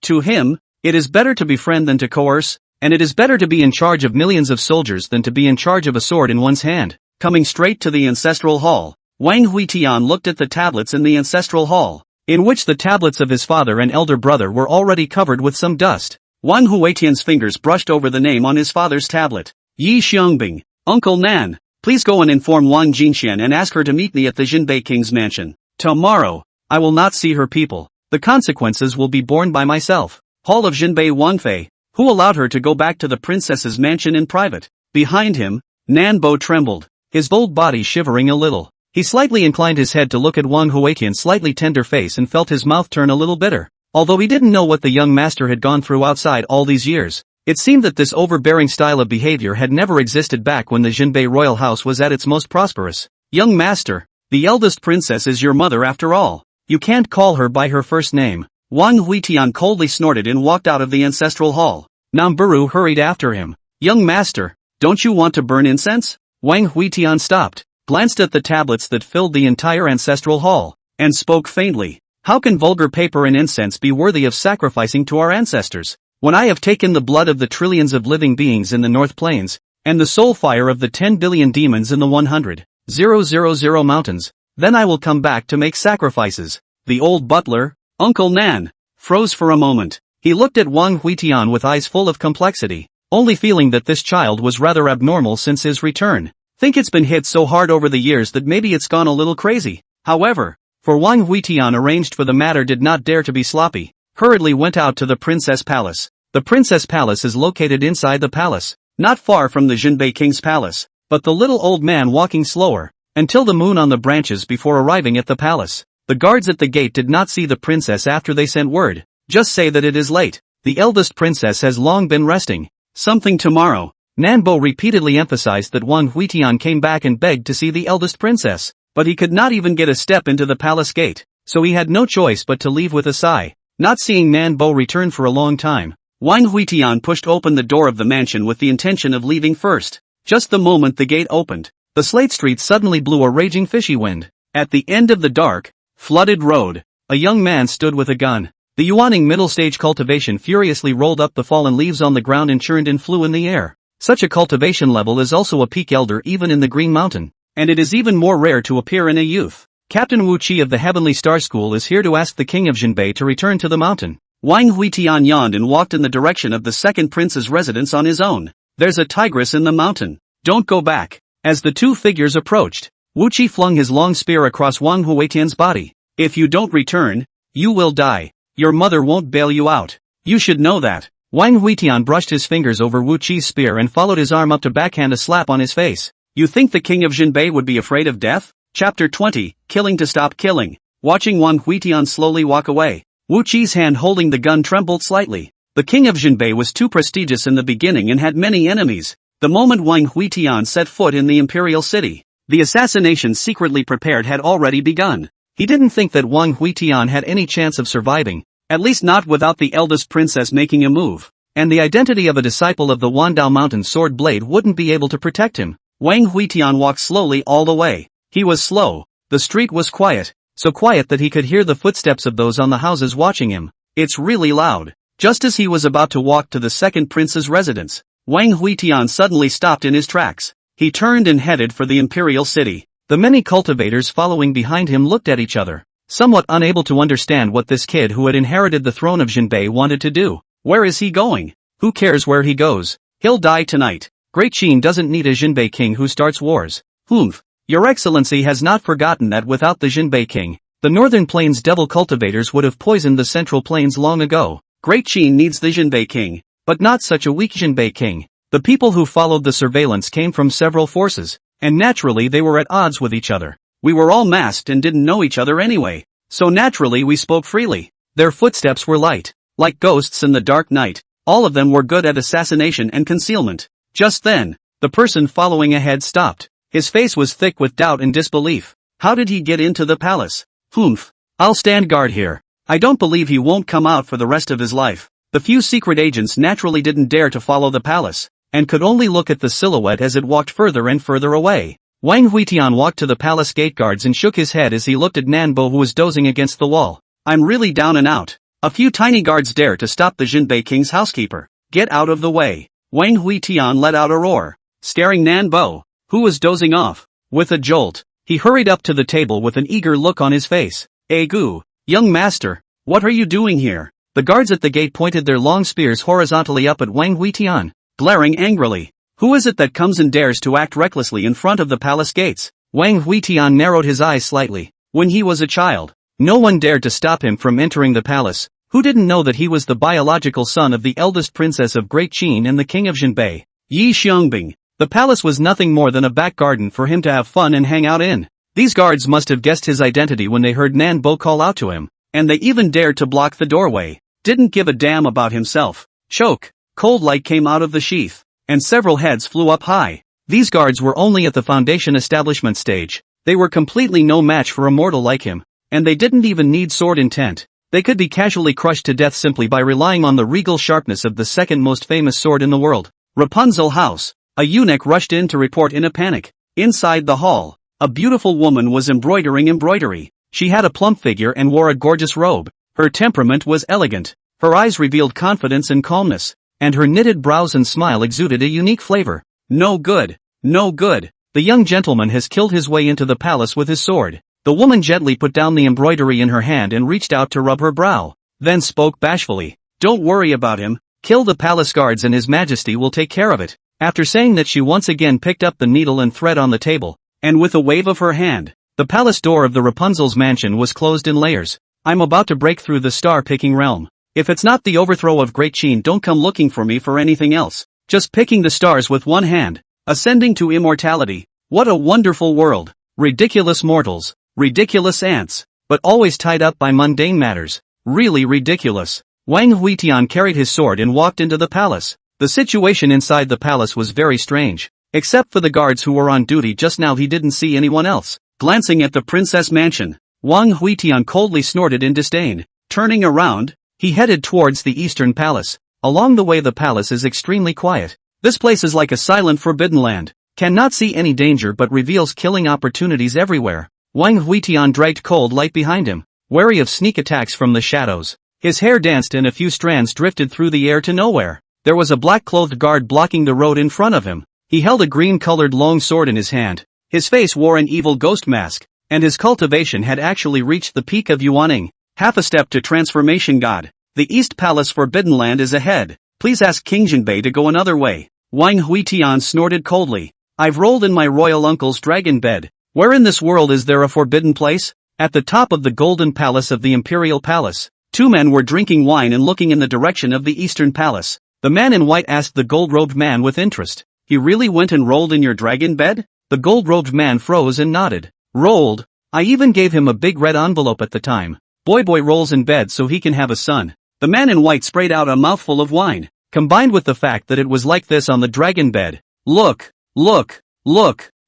To him, it is better to befriend than to coerce, and it is better to be in charge of millions of soldiers than to be in charge of a sword in one's hand. Coming straight to the ancestral hall, Wang Huitian looked at the tablets in the ancestral hall, in which the tablets of his father and elder brother were already covered with some dust. Wang Huitian's fingers brushed over the name on his father's tablet. Yi Xiangbing, Uncle Nan, please go and inform Wang Jinxian and ask her to meet me at the Jinbei King's mansion. Tomorrow, I will not see her people. The consequences will be borne by myself. Hall of Jinbei Wanfei, who allowed her to go back to the princess's mansion in private. Behind him, Nan Bo trembled, his bold body shivering a little. He slightly inclined his head to look at Wang Huitian's slightly tender face and felt his mouth turn a little bitter. Although he didn't know what the young master had gone through outside all these years, it seemed that this overbearing style of behavior had never existed back when the Jinbei royal house was at its most prosperous. Young master, the eldest princess is your mother after all. You can't call her by her first name. Wang Huitian coldly snorted and walked out of the ancestral hall. Nambaru hurried after him. Young master, don't you want to burn incense? Wang Huitian stopped, glanced at the tablets that filled the entire ancestral hall, and spoke faintly. How can vulgar paper and incense be worthy of sacrificing to our ancestors? When I have taken the blood of the trillions of living beings in the North Plains, and the soul fire of the 10 billion demons in the 100,000 mountains, then I will come back to make sacrifices. The old butler, Uncle Nan, froze for a moment. He looked at Wang Huitian with eyes full of complexity, only feeling that this child was rather abnormal since his return. Think it's been hit so hard over the years that maybe it's gone a little crazy. However, for Wang Huitian arranged for the matter did not dare to be sloppy, hurriedly went out to the princess palace. The princess palace is located inside the palace, not far from the Jinbei king's palace, but the little old man walking slower, until the moon on the branches before arriving at the palace. The guards at the gate did not see the princess after they sent word. Just say that it is late. The eldest princess has long been resting. Something tomorrow. Nanbo repeatedly emphasized that Wang Huitian came back and begged to see the eldest princess, but he could not even get a step into the palace gate, so he had no choice but to leave with a sigh. Not seeing Nanbo return for a long time, Wang Huitian pushed open the door of the mansion with the intention of leaving first. Just the moment the gate opened, the slate street suddenly blew a raging fishy wind. At the end of the dark, flooded road, a young man stood with a gun. The Yuaning middle-stage cultivation furiously rolled up the fallen leaves on the ground and churned and flew in the air. Such a cultivation level is also a peak elder even in the Green Mountain, and it is even more rare to appear in a youth. Captain Wu Qi of the Heavenly Star School is here to ask the king of Jinbei to return to the mountain. Wang Huitian yawned and walked in the direction of the second prince's residence on his own. There's a tigress in the mountain. Don't go back. As the two figures approached, Wu Qi flung his long spear across Wang Huitian's body. If you don't return, you will die. Your mother won't bail you out. You should know that. Wang Huitian brushed his fingers over Wu Qi's spear and followed his arm up to backhand a slap on his face. You think the king of Jinbei would be afraid of death? Chapter 20, Killing to Stop Killing. Watching Wang Huitian slowly walk away, Wu Qi's hand holding the gun trembled slightly. The king of Jinbei was too prestigious in the beginning and had many enemies. The moment Wang Huitian set foot in the imperial city, the assassination secretly prepared had already begun. He didn't think that Wang Huitian had any chance of surviving, at least not without the eldest princess making a move, and the identity of a disciple of the Wandao Mountain Sword Blade wouldn't be able to protect him. Wang Huitian walked slowly all the way. He was slow. The street was quiet, so quiet that he could hear the footsteps of those on the houses watching him. It's really loud. Just as he was about to walk to the second prince's residence, Wang Huitian suddenly stopped in his tracks. He turned and headed for the imperial city. The many cultivators following behind him looked at each other, somewhat unable to understand what this kid who had inherited the throne of Jinbei wanted to do. Where is he going? Who cares where he goes? He'll die tonight. Great Qin doesn't need a Jinbei king who starts wars. Humph. Your Excellency has not forgotten that without the Jinbei king, the Northern Plains devil cultivators would have poisoned the Central Plains long ago. Great Qin needs the Jinbei king, but not such a weak Jinbei king. The people who followed the surveillance came from several forces, and naturally they were at odds with each other. We were all masked and didn't know each other anyway, so naturally we spoke freely. Their footsteps were light, like ghosts in the dark night. All of them were good at assassination and concealment. Just then, the person following ahead stopped. His face was thick with doubt and disbelief. How did he get into the palace? Humph. I'll stand guard here. I don't believe he won't come out for the rest of his life. The few secret agents naturally didn't dare to follow the palace, and could only look at the silhouette as it walked further and further away. Wang Huitian walked to the palace gate guards and shook his head as he looked at Nanbo who was dozing against the wall. I'm really down and out. A few tiny guards dare to stop the Jinbei king's housekeeper. Get out of the way. Wang Huitian let out a roar, staring Nanbo, who was dozing off. With a jolt, he hurried up to the table with an eager look on his face. Egu, young master, what are you doing here? The guards at the gate pointed their long spears horizontally up at Wang Huitian, glaring angrily. Who is it that comes and dares to act recklessly in front of the palace gates? Wang Huitian narrowed his eyes slightly. When he was a child, no one dared to stop him from entering the palace. Who didn't know that he was the biological son of the eldest princess of Great Qin and the king of Jinbei? Yi Xiangbing. The palace was nothing more than a back garden for him to have fun and hang out in. These guards must have guessed his identity when they heard Nanbo call out to him, and they even dared to block the doorway. Didn't give a damn about himself. Choke. Cold light came out of the sheath, and several heads flew up high. These guards were only at the foundation establishment stage. They were completely no match for a mortal like him, and they didn't even need sword intent. They could be casually crushed to death simply by relying on the regal sharpness of the second most famous sword in the world. Rapunzel house. A eunuch rushed in to report in a panic. Inside the hall, a beautiful woman was embroidering embroidery. She had a plump figure and wore a gorgeous robe. Her temperament was elegant. Her eyes revealed confidence and calmness, and her knitted brows and smile exuded a unique flavor. No good. No good. The young gentleman has killed his way into the palace with his sword. The woman gently put down the embroidery in her hand and reached out to rub her brow, then spoke bashfully. Don't worry about him. Kill the palace guards and His Majesty will take care of it. After saying that, she once again picked up the needle and thread on the table, and with a wave of her hand, the palace door of the Rapunzel's mansion was closed in layers. I'm about to break through the star-picking realm. If it's not the overthrow of Great Qin, don't come looking for me for anything else. Just picking the stars with one hand. Ascending to immortality. What a wonderful world. Ridiculous mortals. Ridiculous ants, but always tied up by mundane matters. Really ridiculous. Wang Huitian carried his sword and walked into the palace. The situation inside the palace was very strange. Except for the guards who were on duty just now, he didn't see anyone else. Glancing at the princess mansion, Wang Huitian coldly snorted in disdain. Turning around, he headed towards the eastern palace. Along the way, the palace is extremely quiet. This place is like a silent forbidden land. Cannot see any danger but reveals killing opportunities everywhere. Wang Huitian dragged cold light behind him, wary of sneak attacks from the shadows. His hair danced and a few strands drifted through the air to nowhere. There was a black-clothed guard blocking the road in front of him. He held a green-colored long sword in his hand. His face wore an evil ghost mask, and his cultivation had actually reached the peak of Yuaning. Half a step to transformation god. The East Palace Forbidden Land is ahead. Please ask King Jinbei to go another way. Wang Huitian snorted coldly. I've rolled in my royal uncle's dragon bed. Where in this world is there a forbidden place? At the top of the golden palace of the imperial palace, two men were drinking wine and looking in the direction of the eastern palace. The man in white asked the gold-robed man with interest. He really went and rolled in your dragon bed? The gold-robed man froze and nodded. Rolled? I even gave him a big red envelope at the time. Boy rolls in bed so he can have a son. The man in white sprayed out a mouthful of wine, combined with the fact that it was like this on the dragon bed. Look,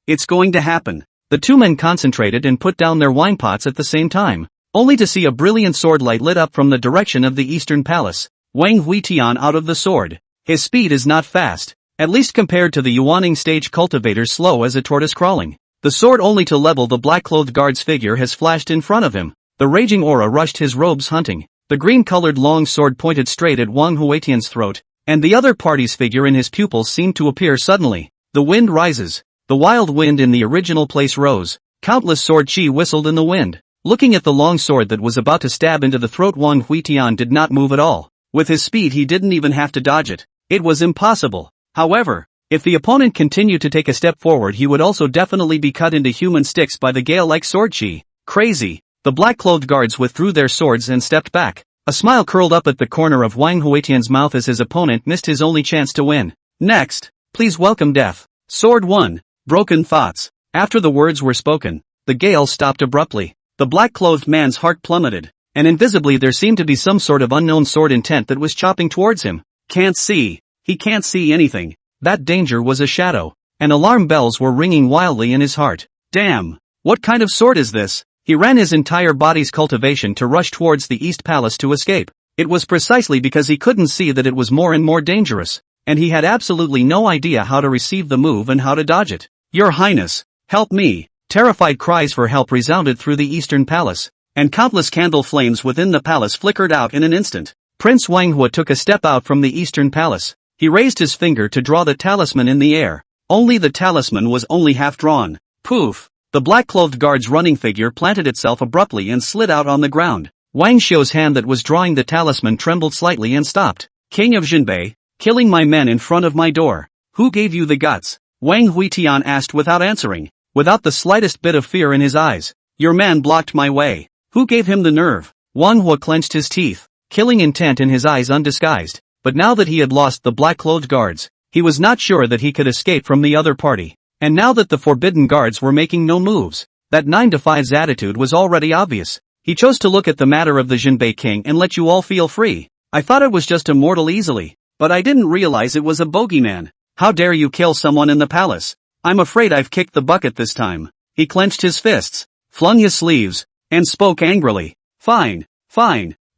it's going to happen. The two men concentrated and put down their wine pots at the same time, only to see a brilliant sword light lit up from the direction of the eastern palace. Wang Huitian out of the sword. His speed is not fast, at least compared to the Yuaning stage cultivator's slow as a tortoise crawling. The sword only to level the black-clothed guard's figure has flashed in front of him. The raging aura rushed his robes hunting. The green-colored long sword pointed straight at Wang Huitian's throat, and the other party's figure in his pupils seemed to appear suddenly. The wind rises. The wild wind in the original place rose. Countless sword chi whistled in the wind. Looking at the long sword that was about to stab into the throat, Wang Huitian did not move at all. With his speed, he didn't even have to dodge it. It was impossible. However, if the opponent continued to take a step forward, he would also definitely be cut into human sticks by the gale-like sword chi. Crazy. The black-clothed guards withdrew their swords and stepped back. A smile curled up at the corner of Wang Huitian's mouth as his opponent missed his only chance to win. Next, please welcome death. Sword 1. Broken thoughts. After the words were spoken, the gale stopped abruptly. The black-clothed man's heart plummeted, and invisibly there seemed to be some sort of unknown sword intent that was chopping towards him. Can't see. He can't see anything. That danger was a shadow, and alarm bells were ringing wildly in his heart. Damn! What kind of sword is this? He ran his entire body's cultivation to rush towards the East Palace to escape. It was precisely because he couldn't see that it was more and more dangerous, and he had absolutely no idea how to receive the move and how to dodge it. Your Highness, help me! Terrified cries for help resounded through the Eastern Palace, and countless candle flames within the palace flickered out in an instant. Prince Wanghua took a step out from the Eastern Palace. He raised his finger to draw the talisman in the air. Only the talisman was only half drawn. Poof! The black-clothed guard's running figure planted itself abruptly and slid out on the ground. Wang Xiu's hand that was drawing the talisman trembled slightly and stopped. King of Jinbei, killing my men in front of my door. Who gave you the guts? Wang Huitian asked without answering, without the slightest bit of fear in his eyes. Your man blocked my way. Who gave him the nerve? Wang Hua clenched his teeth, killing intent in his eyes undisguised. But now that he had lost the black-clothed guards, he was not sure that he could escape from the other party. And now that the forbidden guards were making no moves, that 9-to-5's attitude was already obvious. He chose to look at the matter of the Jinbei king and let you all feel free. I thought it was just a mortal easily, but I didn't realize it was a bogeyman. How dare you kill someone in the palace? I'm afraid I've kicked the bucket this time. He clenched his fists, flung his sleeves, and spoke angrily. Fine.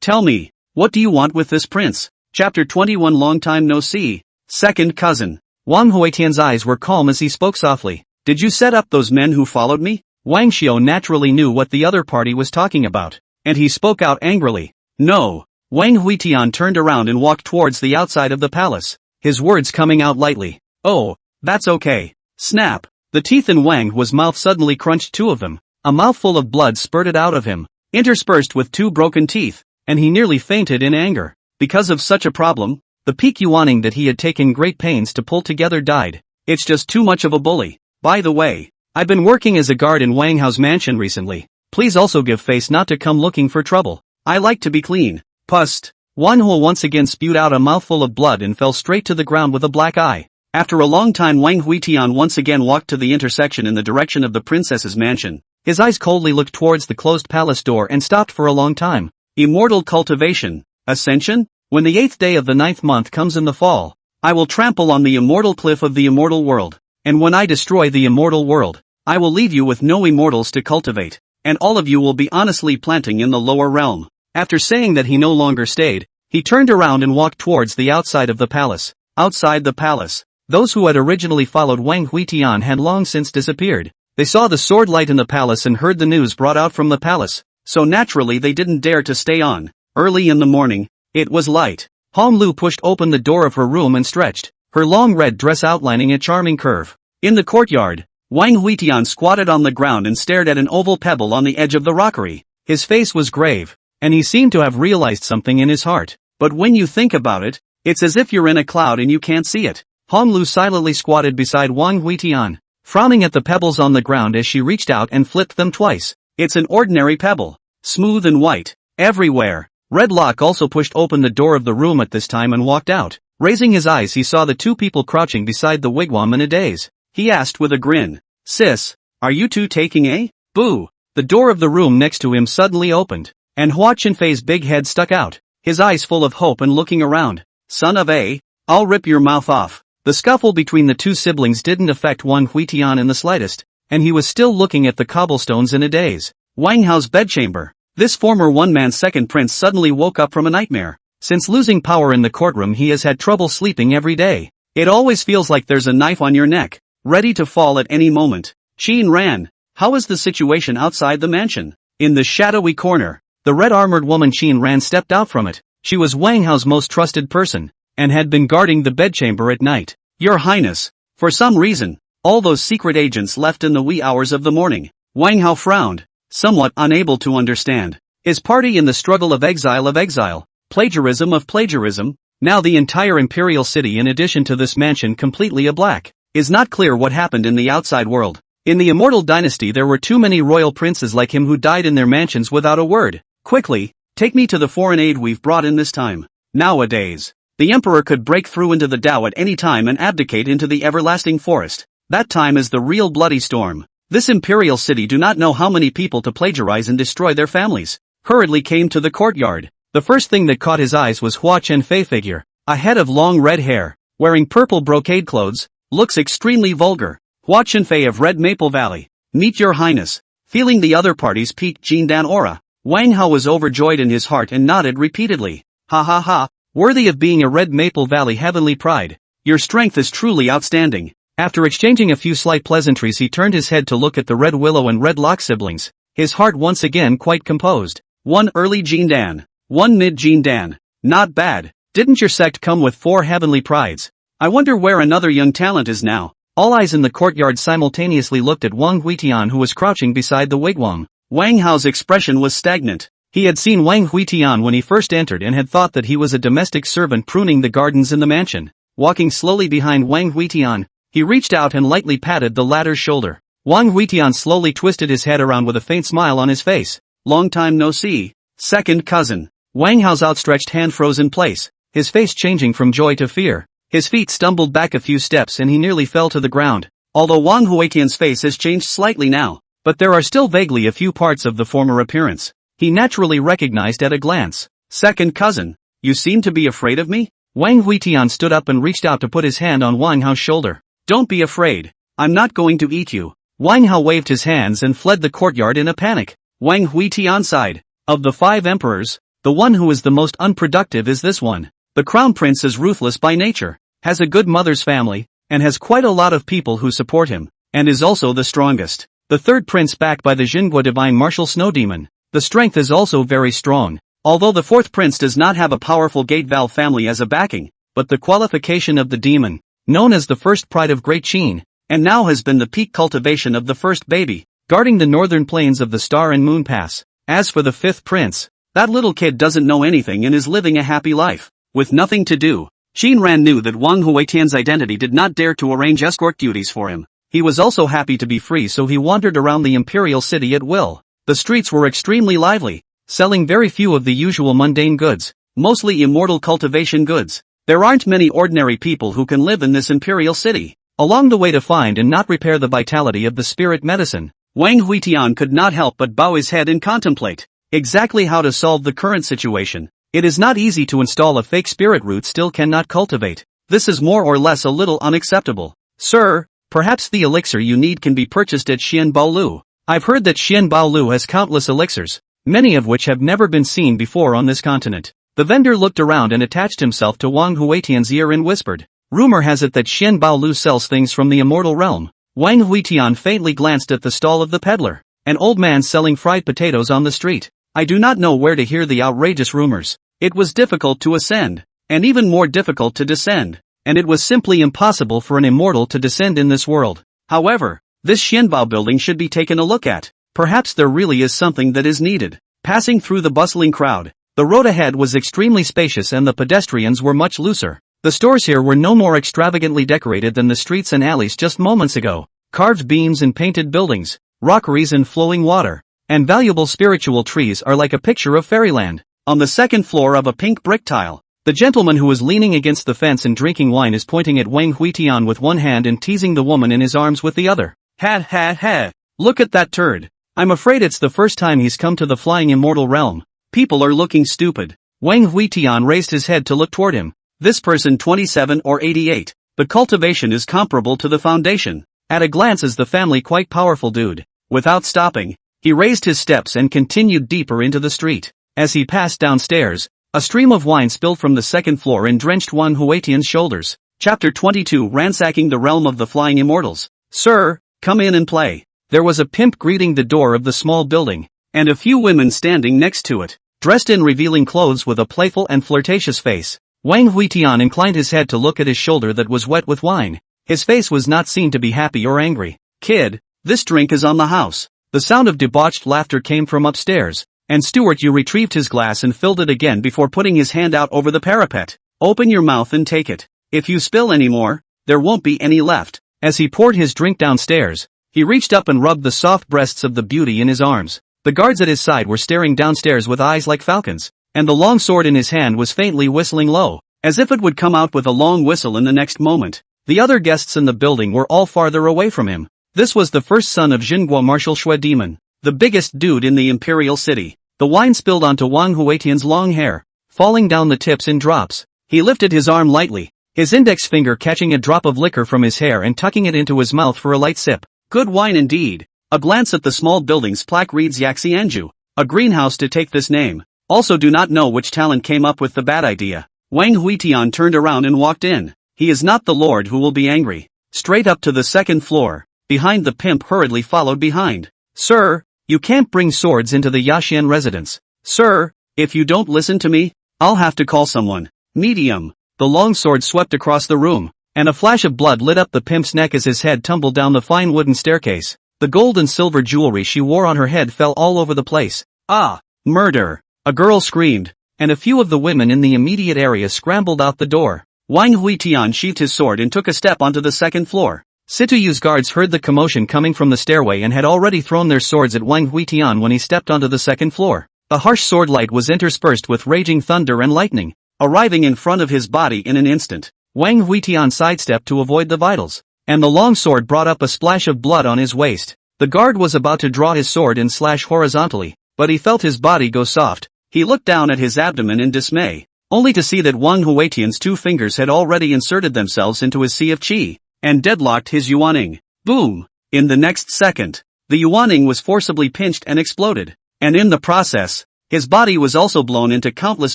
Tell me, what do you want with this prince? Chapter 21 Long time no see. Second cousin. Wang Huitian's eyes were calm as he spoke softly. Did you set up those men who followed me? Wang Xiao naturally knew what the other party was talking about, and he spoke out angrily. No. Wang Huitian turned around and walked towards the outside of the palace, his words coming out lightly. Oh, that's okay. Snap. The teeth in Wang's mouth suddenly crunched, two of them. A mouthful of blood spurted out of him, interspersed with two broken teeth, and he nearly fainted in anger. Because of such a problem, the peak yuaning that he had taken great pains to pull together died. It's just too much of a bully. By the way, I've been working as a guard in Wang Hao's mansion recently. Please also give face not to come looking for trouble. I like to be clean. Pust. Wan Hua once again spewed out a mouthful of blood and fell straight to the ground with a black eye. After a long time, Wang Huitian once again walked to the intersection in the direction of the princess's mansion. His eyes coldly looked towards the closed palace door and stopped for a long time. Immortal cultivation. Ascension? When the 8th day of the 9th month comes in the fall, I will trample on the immortal cliff of the immortal world. And when I destroy the immortal world, I will leave you with no immortals to cultivate, and all of you will be honestly planting in the lower realm. After saying that he no longer stayed, he turned around and walked towards the outside of the palace. Outside the palace, those who had originally followed Wang Huitian had long since disappeared. They saw the sword light in the palace and heard the news brought out from the palace, so naturally they didn't dare to stay on. Early in the morning, it was light. Hong Lu pushed open the door of her room and stretched, her long red dress outlining a charming curve. In the courtyard, Wang Huitian squatted on the ground and stared at an oval pebble on the edge of the rockery. His face was grave, and he seemed to have realized something in his heart. But when you think about it, it's as if you're in a cloud and you can't see it. Hong Lu silently squatted beside Wang Huitian, frowning at the pebbles on the ground as she reached out and flipped them twice. It's an ordinary pebble, smooth and white, everywhere. Red Lock also pushed open the door of the room at this time and walked out. Raising his eyes, he saw the two people crouching beside the wigwam in a daze. He asked with a grin, "Sis, are you two taking a boo?" The door of the room next to him suddenly opened, and Hua Qinfei's big head stuck out, his eyes full of hope and looking around. "Son of a, I'll rip your mouth off." The scuffle between the two siblings didn't affect Wang Huitian in the slightest, and he was still looking at the cobblestones in a daze. Wang Hao's bedchamber. This former one-man second prince suddenly woke up from a nightmare. Since losing power in the courtroom, he has had trouble sleeping every day. It always feels like there's a knife on your neck, ready to fall at any moment. Qin ran. How is the situation outside the mansion? In the shadowy corner, the red-armored woman Qin ran stepped out from it. She was Wang Hao's most trusted person, and had been guarding the bedchamber at night. Your Highness, for some reason, all those secret agents left in the wee hours of the morning. Wang Hao frowned, somewhat unable to understand. His party in the struggle of exile, plagiarism of plagiarism, now the entire imperial city in addition to this mansion completely ablack. Is not clear what happened in the outside world. In the immortal dynasty there were too many royal princes like him who died in their mansions without a word. Quickly, take me to the foreign aid we've brought in this time. Nowadays, the emperor could break through into the Tao at any time and abdicate into the everlasting forest. That time is the real bloody storm. This imperial city do not know how many people to plagiarize and destroy their families. Hurriedly came to the courtyard. The first thing that caught his eyes was Hua Qinfei figure, a head of long red hair, wearing purple brocade clothes, looks extremely vulgar. Hua Qinfei of Red Maple Valley, meet your highness. Feeling the other party's peak Jindan aura, Wang Hao was overjoyed in his heart and nodded repeatedly. Ha ha ha, worthy of being a Red Maple Valley heavenly pride. Your strength is truly outstanding. After exchanging a few slight pleasantries, he turned his head to look at the Red Willow and Red Lock siblings, his heart once again quite composed. One early Jindan, one mid Jindan. Not bad. Didn't your sect come with 4 heavenly prides? I wonder where another young talent is now. All eyes in the courtyard simultaneously looked at Wang Huitian, who was crouching beside the wigwam. Wang Hao's expression was stagnant. He had seen Wang Huitian when he first entered and had thought that he was a domestic servant pruning the gardens in the mansion. Walking slowly behind Wang Huitian, he reached out and lightly patted the latter's shoulder. Wang Huitian slowly twisted his head around with a faint smile on his face. Long time no see. Second cousin. Wang Hao's outstretched hand froze in place, his face changing from joy to fear. His feet stumbled back a few steps and he nearly fell to the ground. Although Wang Huitian's face has changed slightly now, but there are still vaguely a few parts of the former appearance he naturally recognized at a glance. Second cousin, you seem to be afraid of me? Wang Huitian stood up and reached out to put his hand on Wang Hao's shoulder. Don't be afraid. I'm not going to eat you. Wang Hao waved his hands and fled the courtyard in a panic. Wang Huitian sighed. Of the 5 emperors, The one who is the most unproductive is this one. The crown prince is ruthless by nature, has a good mother's family, and has quite a lot of people who support him, and is also the strongest. The third prince backed by the Jinhua divine martial snow demon. The strength is also very strong. Although the fourth prince does not have a powerful gate valve family as a backing, but the qualification of the demon, known as the first pride of Great Qin, and now has been the peak cultivation of the first baby, guarding the northern plains of the Star and Moon Pass. As for the fifth prince, that little kid doesn't know anything and is living a happy life, with nothing to do. Qin Ran knew that Wang Huitian's identity did not dare to arrange escort duties for him. He was also happy to be free, so he wandered around the imperial city at will. The streets were extremely lively, selling very few of the usual mundane goods, mostly immortal cultivation goods. There aren't many ordinary people who can live in this imperial city. Along the way to find and not repair the vitality of the spirit medicine, Wang Huitian could not help but bow his head and contemplate exactly how to solve the current situation. It is not easy to install a fake spirit root still cannot cultivate. This is more or less a little unacceptable. Sir, perhaps the elixir you need can be purchased at Xian Baolu. I've heard that Xian Baolu has countless elixirs, many of which have never been seen before on this continent. The vendor looked around and attached himself to Wang Huitian's ear and whispered, "Rumor has it that Xian Baolu sells things from the immortal realm." Wang Huitian faintly glanced at the stall of the peddler, an old man selling fried potatoes on the street. I do not know where to hear the outrageous rumors. It was difficult to ascend, and even more difficult to descend, and it was simply impossible for an immortal to descend in this world. However, this Xianbao building should be taken a look at. Perhaps there really is something that is needed. Passing through the bustling crowd, the road ahead was extremely spacious and the pedestrians were much looser. The stores here were no more extravagantly decorated than the streets and alleys just moments ago. Carved beams and painted buildings, rockeries and flowing water, and valuable spiritual trees are like a picture of fairyland. On the second floor of a pink brick tile, the gentleman who is leaning against the fence and drinking wine is pointing at Wang Huitian with one hand and teasing the woman in his arms with the other. Ha ha ha! Look at that turd! I'm afraid it's the first time he's come to the flying immortal realm. People are looking stupid. Wang Huitian raised his head to look toward him. This person 27 or 88. The cultivation is comparable to the foundation. At a glance is the family quite powerful dude. Without stopping, he raised his steps and continued deeper into the street. As he passed downstairs, a stream of wine spilled from the second floor and drenched Wang Huitian's shoulders. Chapter 22 Ransacking the Realm of the Flying Immortals. Sir, come in and play. There was a pimp greeting the door of the small building, and a few women standing next to it, dressed in revealing clothes with a playful and flirtatious face. Wang Huitian inclined his head to look at his shoulder that was wet with wine. His face was not seen to be happy or angry. Kid, this drink is on the house. The sound of debauched laughter came from upstairs, and Stuart Yu retrieved his glass and filled it again before putting his hand out over the parapet. Open your mouth and take it. If you spill any more, there won't be any left. As he poured his drink downstairs, he reached up and rubbed the soft breasts of the beauty in his arms. The guards at his side were staring downstairs with eyes like falcons, and the long sword in his hand was faintly whistling low, as if it would come out with a long whistle in the next moment. The other guests in the building were all farther away from him. This was the first son of Jinhua Martial Shui Demon, the biggest dude in the imperial city. The wine spilled onto Wang Huitian's long hair, falling down the tips in drops. He lifted his arm lightly, his index finger catching a drop of liquor from his hair and tucking it into his mouth for a light sip. Good wine indeed. A glance at the small building's plaque reads Yaxianju, a greenhouse to take this name. Also do not know which talent came up with the bad idea. Wang Huitian turned around and walked in. He is not the lord who will be angry. Straight up to the second floor. Behind the pimp hurriedly followed behind. Sir, you can't bring swords into the Yaxian residence. Sir, if you don't listen to me, I'll have to call someone. Medium. The long sword swept across the room, and a flash of blood lit up the pimp's neck as his head tumbled down the fine wooden staircase. The gold and silver jewelry she wore on her head fell all over the place. Ah! Murder! A girl screamed, and a few of the women in the immediate area scrambled out the door. Wang Huitian sheathed his sword and took a step onto the second floor. Situyu's guards heard the commotion coming from the stairway and had already thrown their swords at Wang Huitian when he stepped onto the second floor. The harsh sword light was interspersed with raging thunder and lightning, arriving in front of his body in an instant. Wang Huitian sidestepped to avoid the vitals, and the long sword brought up a splash of blood on his waist. The guard was about to draw his sword and slash horizontally, but he felt his body go soft. He looked down at his abdomen in dismay, only to see that Wang Huitian's 2 fingers had already inserted themselves into his sea of qi, and deadlocked his yuaning. Boom! In the next second, the yuaning was forcibly pinched and exploded, and in the process, His body was also blown into countless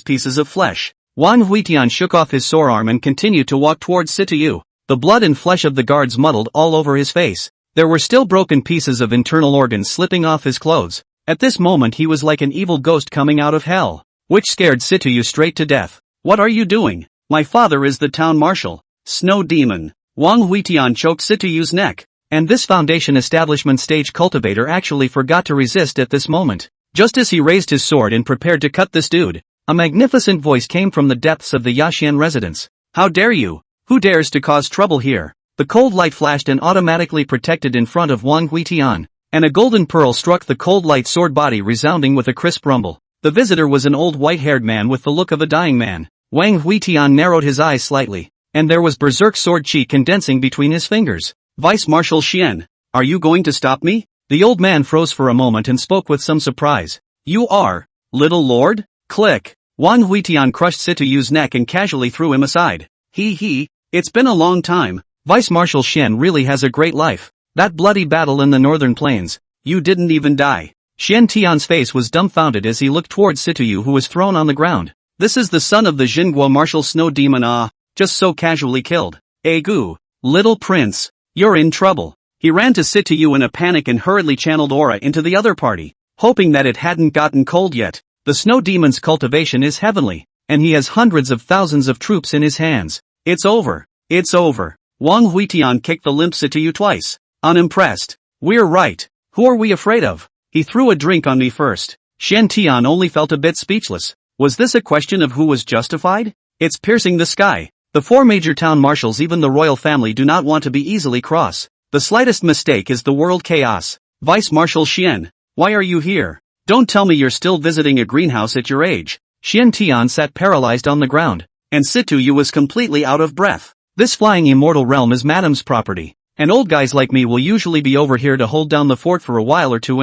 pieces of flesh. Wang Huitian shook off his sore arm and continued to walk towards Situyu. The blood and flesh of the guards muddled all over his face. There were still broken pieces of internal organs slipping off his clothes. At this moment he was like an evil ghost coming out of hell, which scared Situyu straight to death. What are you doing? My father is the town marshal. Snow demon. Wang Huitian choked Situyu's neck. And this foundation establishment stage cultivator actually forgot to resist at this moment. Just as he raised his sword and prepared to cut this dude, a magnificent voice came from the depths of the Yaxian residence. How dare you? Who dares to cause trouble here? The cold light flashed and automatically protected in front of Wang Huitian, and a golden pearl struck the cold light sword body resounding with a crisp rumble. The visitor was an old white-haired man with the look of a dying man. Wang Huitian narrowed his eyes slightly, and there was berserk sword chi condensing between his fingers. Vice Marshal Xian, are you going to stop me? The old man froze for a moment and spoke with some surprise. You are, little lord? Click. Wang Huitian crushed Situyu's neck and casually threw him aside. It's been a long time. Vice Marshal Xian really has a great life. That bloody battle in the northern plains. You didn't even die. Xian Tian's face was dumbfounded as he looked towards Situyu, who was thrown on the ground. This is the son of the Xinguo martial snow demon, just so casually killed. Egu, little prince, you're in trouble. He ran to Situyu in a panic and hurriedly channeled aura into the other party, hoping that it hadn't gotten cold yet. The snow demon's cultivation is heavenly, and he has hundreds of thousands of troops in his hands. It's over. It's over. Wang Huitian kicked the limp Situyu twice. Unimpressed. We're right. Who are we afraid of? He threw a drink on me first. Xian Tian only felt a bit speechless. Was this a question of who was justified? It's piercing the sky. The four major town marshals, even the royal family, do not want to be easily cross. The slightest mistake is the world chaos. Vice Marshal Xian, why are you here? Don't tell me you're still visiting a greenhouse at your age. Xian Tian sat paralyzed on the ground, and Situyu was completely out of breath. This flying immortal realm is Madame's property, and old guys like me will usually be over here to hold down the fort for a while or two.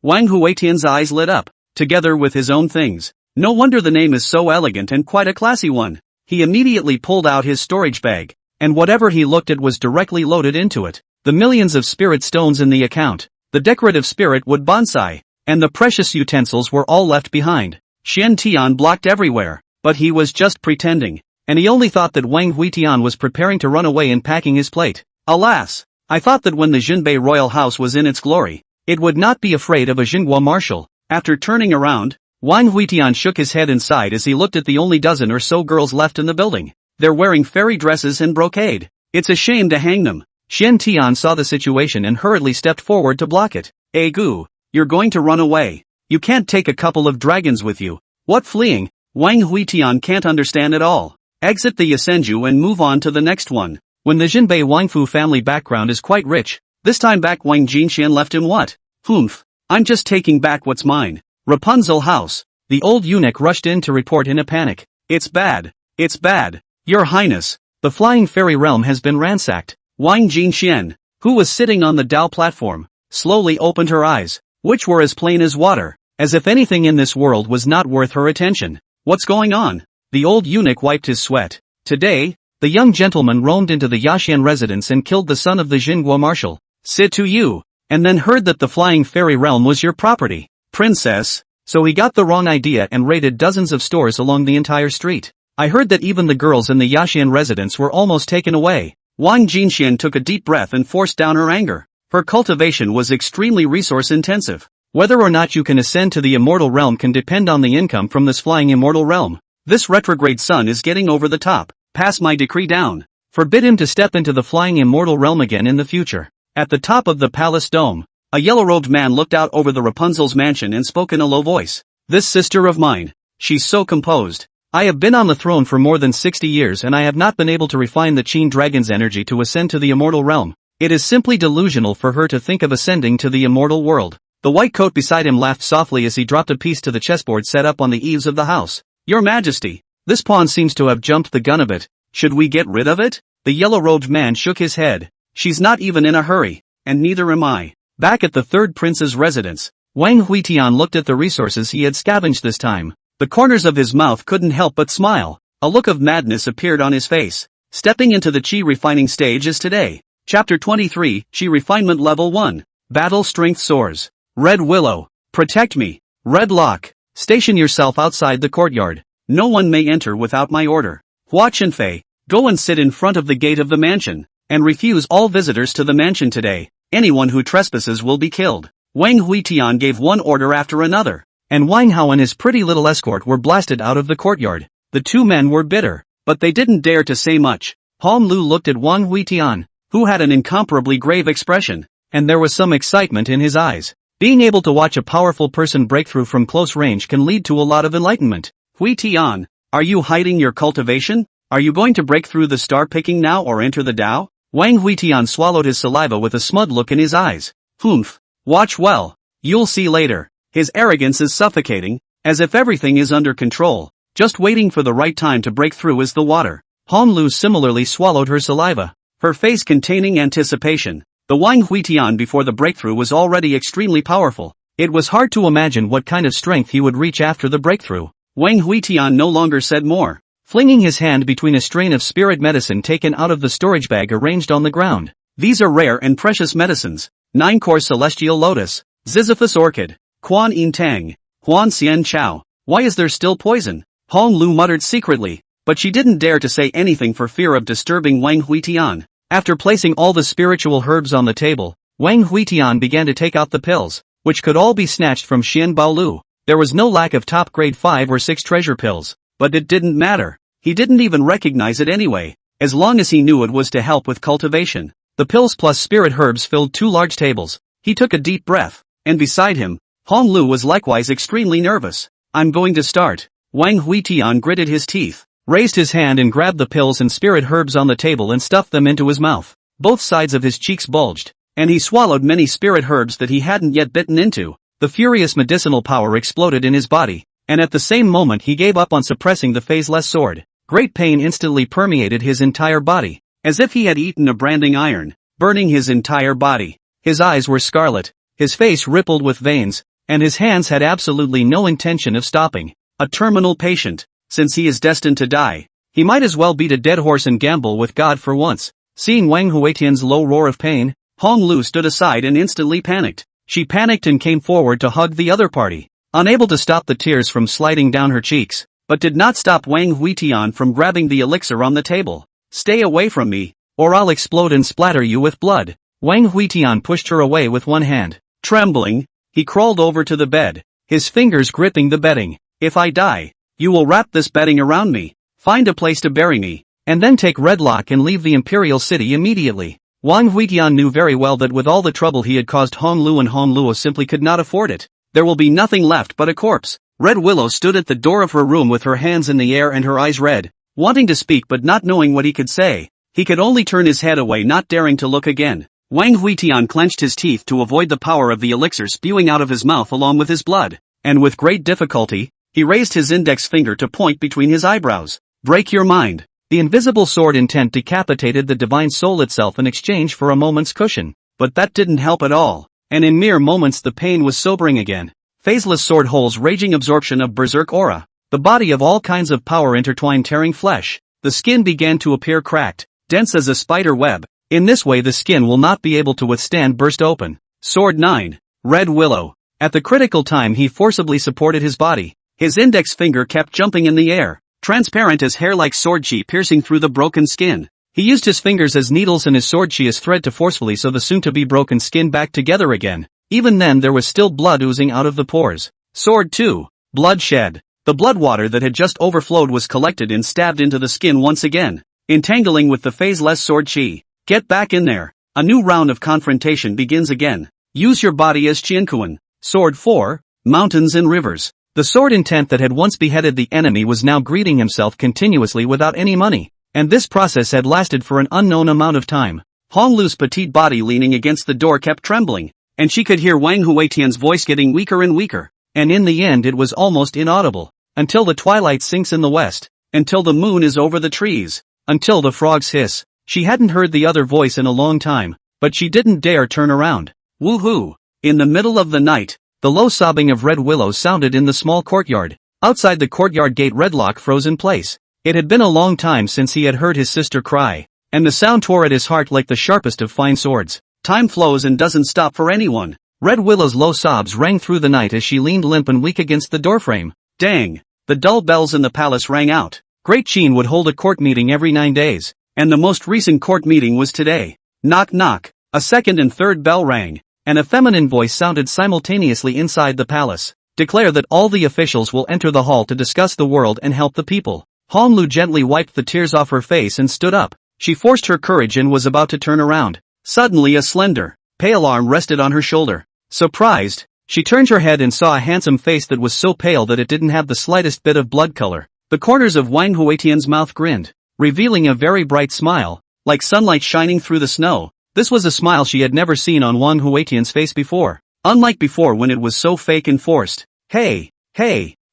Wang Huitian's eyes lit up, together with his own things. No wonder the name is so elegant and quite a classy one. He immediately pulled out his storage bag, and whatever he looked at was directly loaded into it. The millions of spirit stones in the account, the decorative spirit wood bonsai, and the precious utensils were all left behind. Xian Tian blocked everywhere, but he was just pretending, and he only thought that Wang Huitian was preparing to run away and packing his plate. Alas! I thought that when the Jinbei royal house was in its glory, it would not be afraid of a Xinguo marshal. After turning around, Wang Huitian shook his head and sighed as he looked at the only dozen or so girls left in the building. They're wearing fairy dresses and brocade. It's a shame to hang them. Xian Tian saw the situation and hurriedly stepped forward to block it. Egu, you're going to run away. You can't take a couple of dragons with you. What fleeing? Wang Huitian can't understand at all. Exit the Yasenju and move on to the next one. When the Jinbei Wangfu family background is quite rich, this time back Wang Jinxian left him what? Humph. I'm just taking back what's mine. Rapunzel house. The old eunuch rushed in to report in a panic. It's bad. It's bad. Your Highness. The flying fairy realm has been ransacked. Wang Jinxian, who was sitting on the Dao platform, slowly opened her eyes, which were as plain as water, as if anything in this world was not worth her attention. What's going on? The old eunuch wiped his sweat. Today, the young gentleman roamed into the Yaxian residence and killed the son of the Xinguo marshal, Situyu, and then heard that the flying fairy realm was your property, princess. So he got the wrong idea and raided dozens of stores along the entire street. I heard that even the girls in the Yaxian residence were almost taken away. Wang Jinxian took a deep breath and forced down her anger. Her cultivation was extremely resource-intensive. Whether or not you can ascend to the immortal realm can depend on the income from this flying immortal realm. This retrograde sun is getting over the top. Pass my decree down. Forbid him to step into the flying immortal realm again in the future. At the top of the palace dome, a yellow-robed man looked out over the Rapunzel's mansion and spoke in a low voice. This sister of mine, she's so composed. I have been on the throne for more than 60 years and I have not been able to refine the Qin dragon's energy to ascend to the immortal realm. It is simply delusional for her to think of ascending to the immortal world. The white coat beside him laughed softly as he dropped a piece to the chessboard set up on the eaves of the house. Your Majesty, this pawn seems to have jumped the gun a bit. Should we get rid of it? The yellow-robed man shook his head. She's not even in a hurry, and neither am I. Back at the third prince's residence, Wang Huitian looked at the resources he had scavenged this time. The corners of his mouth couldn't help but smile. A look of madness appeared on his face. Stepping into the Qi refining stage is today. Chapter 23, Qi Refinement Level 1. Battle Strength Soars. Red Willow. Protect me. Red Lock. Station yourself outside the courtyard. No one may enter without my order. Hua Chenfei, go and sit in front of the gate of the mansion, and refuse all visitors to the mansion today. Anyone who trespasses will be killed. Wang Huitian gave one order after another, and Wang Hao and his pretty little escort were blasted out of the courtyard. The two men were bitter, but they didn't dare to say much. Hong Lu looked at Wang Huitian, who had an incomparably grave expression, and there was some excitement in his eyes. Being able to watch a powerful person break through from close range can lead to a lot of enlightenment. Huitian, are you hiding your cultivation? Are you going to break through the star picking now or enter the Tao? Wang Huitian swallowed his saliva with a smug look in his eyes. Humph. Watch well. You'll see later. His arrogance is suffocating, as if everything is under control, just waiting for the right time to break through is the water. Hong Lu similarly swallowed her saliva, her face containing anticipation. The Wang Huitian before the breakthrough was already extremely powerful. It was hard to imagine what kind of strength he would reach after the breakthrough. Wang Huitian no longer said more, flinging his hand between a strain of spirit medicine taken out of the storage bag arranged on the ground. These are rare and precious medicines. 9-course celestial lotus, Ziziphus orchid, Quan Yin Tang, Huan Xian Chao. Why is there still poison? Hong Lu muttered secretly, but she didn't dare to say anything for fear of disturbing Wang Huitian. After placing all the spiritual herbs on the table, Wang Huitian began to take out the pills, which could all be snatched from Xian Baolu. There was no lack of top grade 5 or 6 treasure pills, but it didn't matter. He didn't even recognize it anyway, as long as he knew it was to help with cultivation. The pills plus spirit herbs filled 2 large tables. He took a deep breath, and beside him, Hong Lu was likewise extremely nervous. I'm going to start. Wang Huitian gritted his teeth, raised his hand and grabbed the pills and spirit herbs on the table and stuffed them into his mouth. Both sides of his cheeks bulged, and he swallowed many spirit herbs that he hadn't yet bitten into. The furious medicinal power exploded in his body, and at the same moment he gave up on suppressing the phaseless sword. Great pain instantly permeated his entire body, as if he had eaten a branding iron, burning his entire body. His eyes were scarlet, his face rippled with veins, and his hands had absolutely no intention of stopping. A terminal patient. Since he is destined to die, he might as well beat a dead horse and gamble with God for once. Seeing Wang Huitian's low roar of pain, Hong Lu stood aside and instantly panicked. She panicked and came forward to hug the other party, unable to stop the tears from sliding down her cheeks, but did not stop Wang Huitian from grabbing the elixir on the table. Stay away from me, or I'll explode and splatter you with blood. Wang Huitian pushed her away with one hand. Trembling, he crawled over to the bed, his fingers gripping the bedding. If I die, you will wrap this bedding around me, find a place to bury me, and then take Redlock and leave the Imperial City immediately. Wang Huitian knew very well that with all the trouble he had caused Hong Lu and Hong Luo simply could not afford it. There will be nothing left but a corpse. Red Willow stood at the door of her room with her hands in the air and her eyes red, wanting to speak but not knowing what he could say. He could only turn his head away, not daring to look again. Wang Huitian clenched his teeth to avoid the power of the elixir spewing out of his mouth along with his blood, and with great difficulty, he raised his index finger to point between his eyebrows. Break your mind. The invisible sword intent decapitated the divine soul itself in exchange for a moment's cushion, but that didn't help at all, and in mere moments the pain was sobering again. Phaseless sword holes, raging absorption of berserk aura, the body of all kinds of power intertwined, tearing flesh. The skin began to appear cracked, dense as a spider web. In this way the skin will not be able to withstand burst open. Sword 9. Red Willow. At the critical time he forcibly supported his body. His index finger kept jumping in the air, transparent as hair like sword chi piercing through the broken skin. He used his fingers as needles and his sword chi as thread to forcefully sew the soon-to-be broken skin back together again. Even then there was still blood oozing out of the pores. Sword 2. Bloodshed. The blood water that had just overflowed was collected and stabbed into the skin once again, entangling with the phaseless sword chi. Get back in there. A new round of confrontation begins again. Use your body as Qiankuan. Sword 4. Mountains and rivers. The sword intent that had once beheaded the enemy was now greeting himself continuously without any money, and this process had lasted for an unknown amount of time. Hong Lu's petite body leaning against the door kept trembling, and she could hear Wang Huitian's voice getting weaker and weaker, and in the end it was almost inaudible. Until the twilight sinks in the west, until the moon is over the trees, until the frogs hiss. She hadn't heard the other voice in a long time, but she didn't dare turn around. Woohoo! In the middle of the night, the low sobbing of Red Willow sounded in the small courtyard. Outside the courtyard gate Redlock froze in place. It had been a long time since he had heard his sister cry, and the sound tore at his heart like the sharpest of fine swords. Time flows and doesn't stop for anyone. Red Willow's low sobs rang through the night as she leaned limp and weak against the doorframe. Dang! The dull bells in the palace rang out. Great Qin would hold a court meeting every 9 days, and the most recent court meeting was today. Knock knock. A second and third bell rang, and a feminine voice sounded simultaneously inside the palace. Declare that all the officials will enter the hall to discuss the world and help the people. Hong Lu gently wiped the tears off her face and stood up. She forced her courage and was about to turn around. Suddenly a slender, pale arm rested on her shoulder. Surprised, she turned her head and saw a handsome face that was so pale that it didn't have the slightest bit of blood color. The corners of Wang Huetian's mouth grinned, revealing a very bright smile, like sunlight shining through the snow. This was a smile she had never seen on Wang Huetian's face before, unlike before when it was so fake and forced. Hey,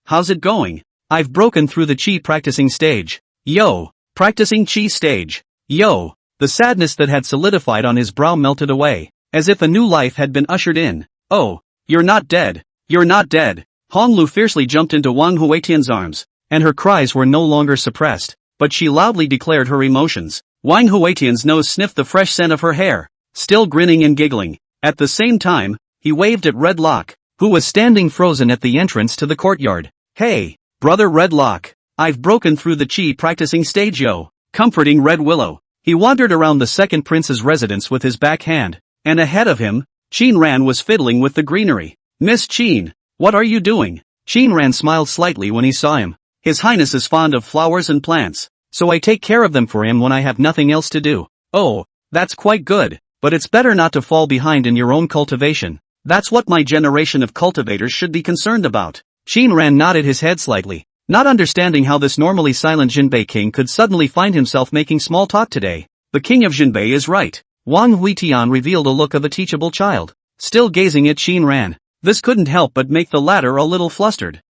how's it going? I've broken through the Qi practicing stage. Yo, practicing Qi stage. Yo, the sadness that had solidified on his brow melted away, as if a new life had been ushered in. Oh, you're not dead. You're not dead. Hong Lu fiercely jumped into Wang Huetian's arms, and her cries were no longer suppressed, but she loudly declared her emotions. Wang Huetian's nose sniffed the fresh scent of her hair, still grinning and giggling. At the same time, he waved at Red Lock, who was standing frozen at the entrance to the courtyard. Hey, brother Red Lock, I've broken through the Qi practicing stage yo. Comforting Red Willow, he wandered around the second prince's residence with his back hand, and ahead of him, Qin Ran was fiddling with the greenery. Miss Qin, what are you doing? Qin Ran smiled slightly when he saw him. His Highness is fond of flowers and plants, so I take care of them for him when I have nothing else to do. Oh, that's quite good, but it's better not to fall behind in your own cultivation. That's what my generation of cultivators should be concerned about. Qin Ran nodded his head slightly, not understanding how this normally silent Jinbei king could suddenly find himself making small talk today. The king of Jinbei is right. Wang Huitian revealed a look of a teachable child, still gazing at Qin Ran. This couldn't help but make the latter a little flustered.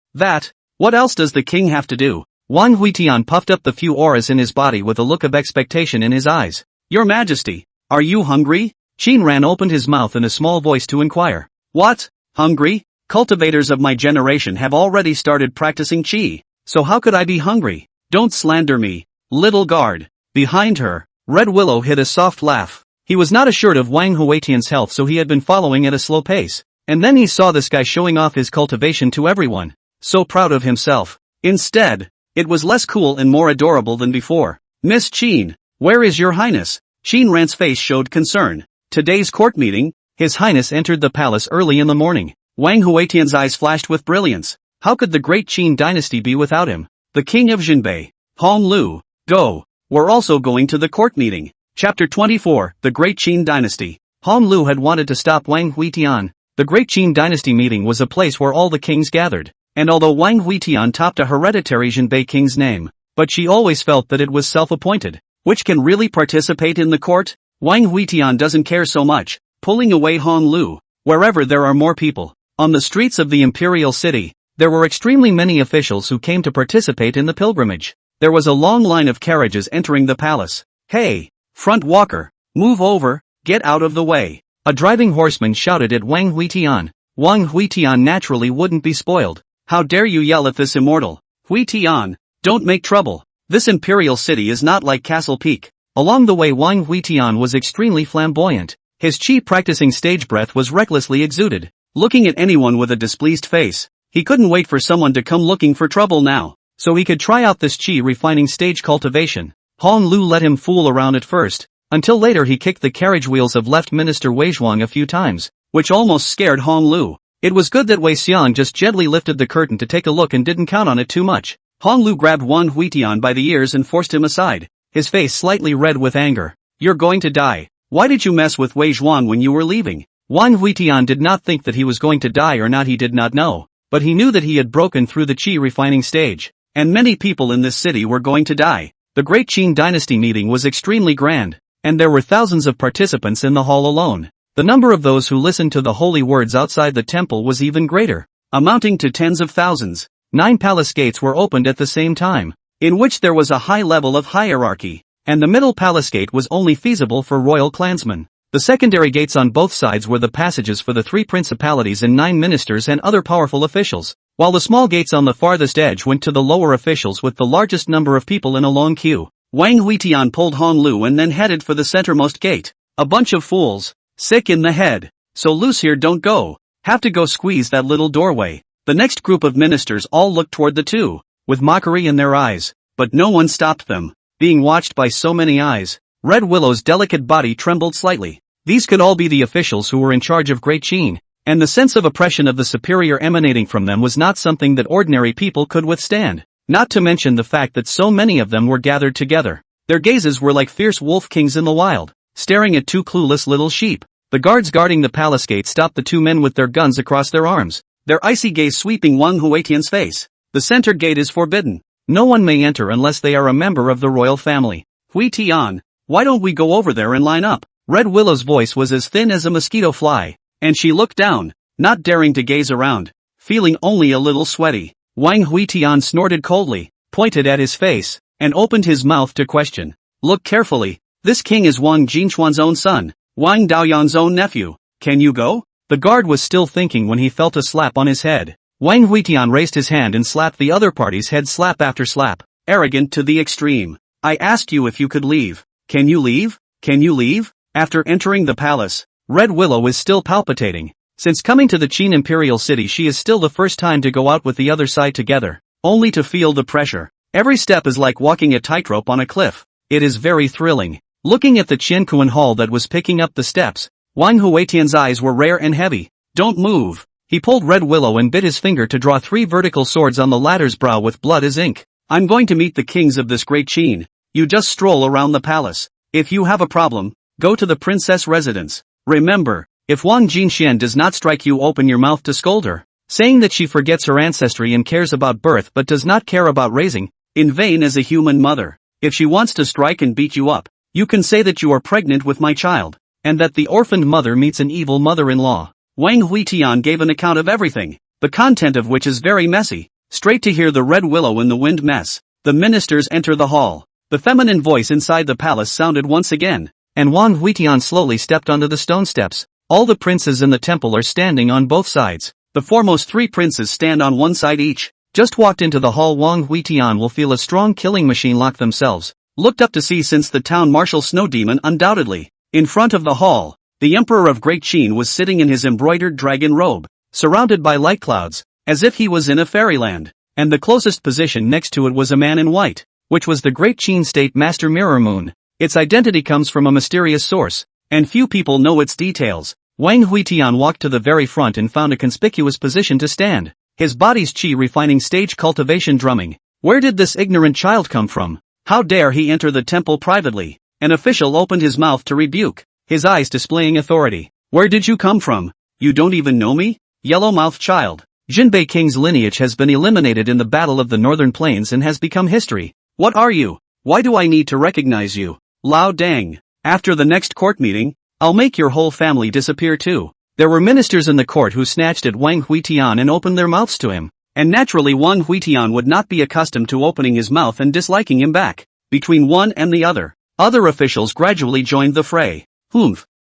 What else does the king have to do? Wang Huitian puffed up the few auras in his body with a look of expectation in his eyes. Your Majesty, are you hungry? Qin Ran opened his mouth in a small voice to inquire. What? Hungry? Cultivators of my generation have already started practicing Qi, so how could I be hungry? Don't slander me, little guard. Behind her, Red Willow hid a soft laugh. He was not assured of Wang Huetian's health, so he had been following at a slow pace. And then he saw this guy showing off his cultivation to everyone, so proud of himself. Instead, it was less cool and more adorable than before. Miss Qin, where is your highness? Qin Ran's face showed concern. Today's court meeting, His Highness entered the palace early in the morning. Wang Huetian's eyes flashed with brilliance. How could the great Qin dynasty be without him? The king of Jinbei, Hong Lu, Go, were also going to the court meeting. Chapter 24, The Great Qin Dynasty. Hong Lu had wanted to stop Wang Huitian. The Great Qin Dynasty meeting was a place where all the kings gathered, and although Wang Huitian topped a hereditary Jinbei king's name, but she always felt that it was self-appointed. Which can really participate in the court? Wang Huitian doesn't care so much, pulling away Hong Lu, wherever there are more people. On the streets of the imperial city, there were extremely many officials who came to participate in the pilgrimage. There was a long line of carriages entering the palace. Hey, front walker, move over, get out of the way. A driving horseman shouted at Wang Huitian. Wang Huitian naturally wouldn't be spoiled. How dare you yell at this immortal? Huitian, don't make trouble. This imperial city is not like Castle Peak. Along the way Wang Huitian was extremely flamboyant. His Qi practicing stage breath was recklessly exuded. Looking at anyone with a displeased face, he couldn't wait for someone to come looking for trouble now, so he could try out this Qi refining stage cultivation. Hong Lu let him fool around at first, until later he kicked the carriage wheels of left Minister Wei Zhuang a few times, which almost scared Hong Lu. It was good that Wei Xiang just gently lifted the curtain to take a look and didn't count on it too much. Hong Lu grabbed Wang Huitian by the ears and forced him aside, his face slightly red with anger. You're going to die. Why did you mess with Wei Zhuang when you were leaving? Wang Huitian did not think that he was going to die or not, he did not know, but he knew that he had broken through the Qi refining stage, and many people in this city were going to die. The Great Qin Dynasty meeting was extremely grand, and there were thousands of participants in the hall alone. The number of those who listened to the holy words outside the temple was even greater, amounting to tens of thousands. 9 palace gates were opened at the same time, in which there was a high level of hierarchy, and the middle palace gate was only feasible for royal clansmen. The secondary gates on both sides were the passages for the 3 principalities and 9 ministers and other powerful officials, while the small gates on the farthest edge went to the lower officials with the largest number of people in a long queue. Wang Huitian pulled Hong Lu and then headed for the centermost gate. A bunch of fools, sick in the head. So loose here, don't go. Have to go squeeze that little doorway. The next group of ministers all looked toward the two, with mockery in their eyes, but no one stopped them. Being watched by so many eyes, Red Willow's delicate body trembled slightly. These could all be the officials who were in charge of Great Qin, and the sense of oppression of the superior emanating from them was not something that ordinary people could withstand, not to mention the fact that so many of them were gathered together. Their gazes were like fierce wolf kings in the wild, staring at two clueless little sheep. The guards guarding the palace gate stopped the two men with their guns across their arms, their icy gaze sweeping Wang Huitian's face. The center gate is forbidden. No one may enter unless they are a member of the royal family. Huitian, why don't we go over there and line up? Red Willow's voice was as thin as a mosquito fly, and she looked down, not daring to gaze around, feeling only a little sweaty. Wang Huitian snorted coldly, pointed at his face, and opened his mouth to question. Look carefully, this king is Wang Jinchuan's own son, Wang Daoyan's own nephew. Can you go? The guard was still thinking when he felt a slap on his head. Wang Huitian raised his hand and slapped the other party's head slap after slap, arrogant to the extreme. I asked you if you could leave. Can you leave? Can you leave? After entering the palace, Red Willow is still palpitating. Since coming to the Qin Imperial City, she is still the first time to go out with the other side together, only to feel the pressure. Every step is like walking a tightrope on a cliff. It is very thrilling. Looking at the Qiankuan hall that was picking up the steps, Wang Huitian's eyes were rare and heavy. Don't move. He pulled Red Willow and bit his finger to draw 3 vertical swords on the latter's brow with blood as ink. I'm going to meet the kings of this great Qin. You just stroll around the palace. If you have a problem, go to the princess residence. Remember, if Wang Jinxian does not strike you, open your mouth to scold her. Saying that she forgets her ancestry and cares about birth but does not care about raising, in vain as a human mother. If she wants to strike and beat you up, you can say that you are pregnant with my child, and that the orphaned mother meets an evil mother-in-law. Wang Huitian gave an account of everything, the content of which is very messy. Straight to hear the Red Willow in the wind mess. The ministers enter the hall. The feminine voice inside the palace sounded once again, and Wang Huitian slowly stepped onto the stone steps. All the princes in the temple are standing on both sides. The foremost 3 princes stand on one side each. Just walked into the hall. Wang Huitian will feel a strong killing machine lock themselves. Looked up to see since the town marshal Snow Demon undoubtedly. In front of the hall, the Emperor of Great Qin was sitting in his embroidered dragon robe, surrounded by light clouds, as if he was in a fairyland, and the closest position next to it was a man in white, which was the Great Qin State Master Mirror Moon. Its identity comes from a mysterious source, and few people know its details. Wang Huitian walked to the very front and found a conspicuous position to stand, his body's qi refining stage cultivation drumming. Where did this ignorant child come from? How dare he enter the temple privately? An official opened his mouth to rebuke, his eyes displaying authority. Where did you come from? You don't even know me? Yellow-mouthed child. Jinbei King's lineage has been eliminated in the Battle of the Northern Plains and has become history. What are you? Why do I need to recognize you? Lao Dang. After the next court meeting, I'll make your whole family disappear too. There were ministers in the court who snatched at Wang Huitian and opened their mouths to him. And naturally Wang Huitian would not be accustomed to opening his mouth and disliking him back. Between one and the other officials gradually joined the fray.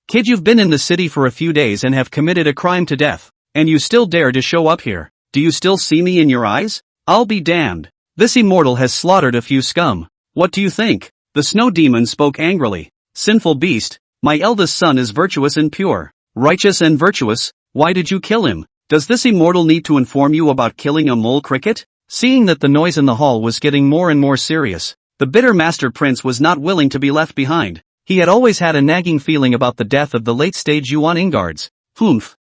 Kid, you've been in the city for a few days and have committed a crime to death, and you still dare to show up here. Do you still see me in your eyes? I'll be damned. This immortal has slaughtered a few scum. What do you think? The snow demon spoke angrily. Sinful beast, my eldest son is virtuous and pure. Righteous and virtuous, why did you kill him? Does this immortal need to inform you about killing a mole cricket? Seeing that the noise in the hall was getting more and more serious, the bitter master prince was not willing to be left behind. He had always had a nagging feeling about the death of the late-stage Yuan Ingards.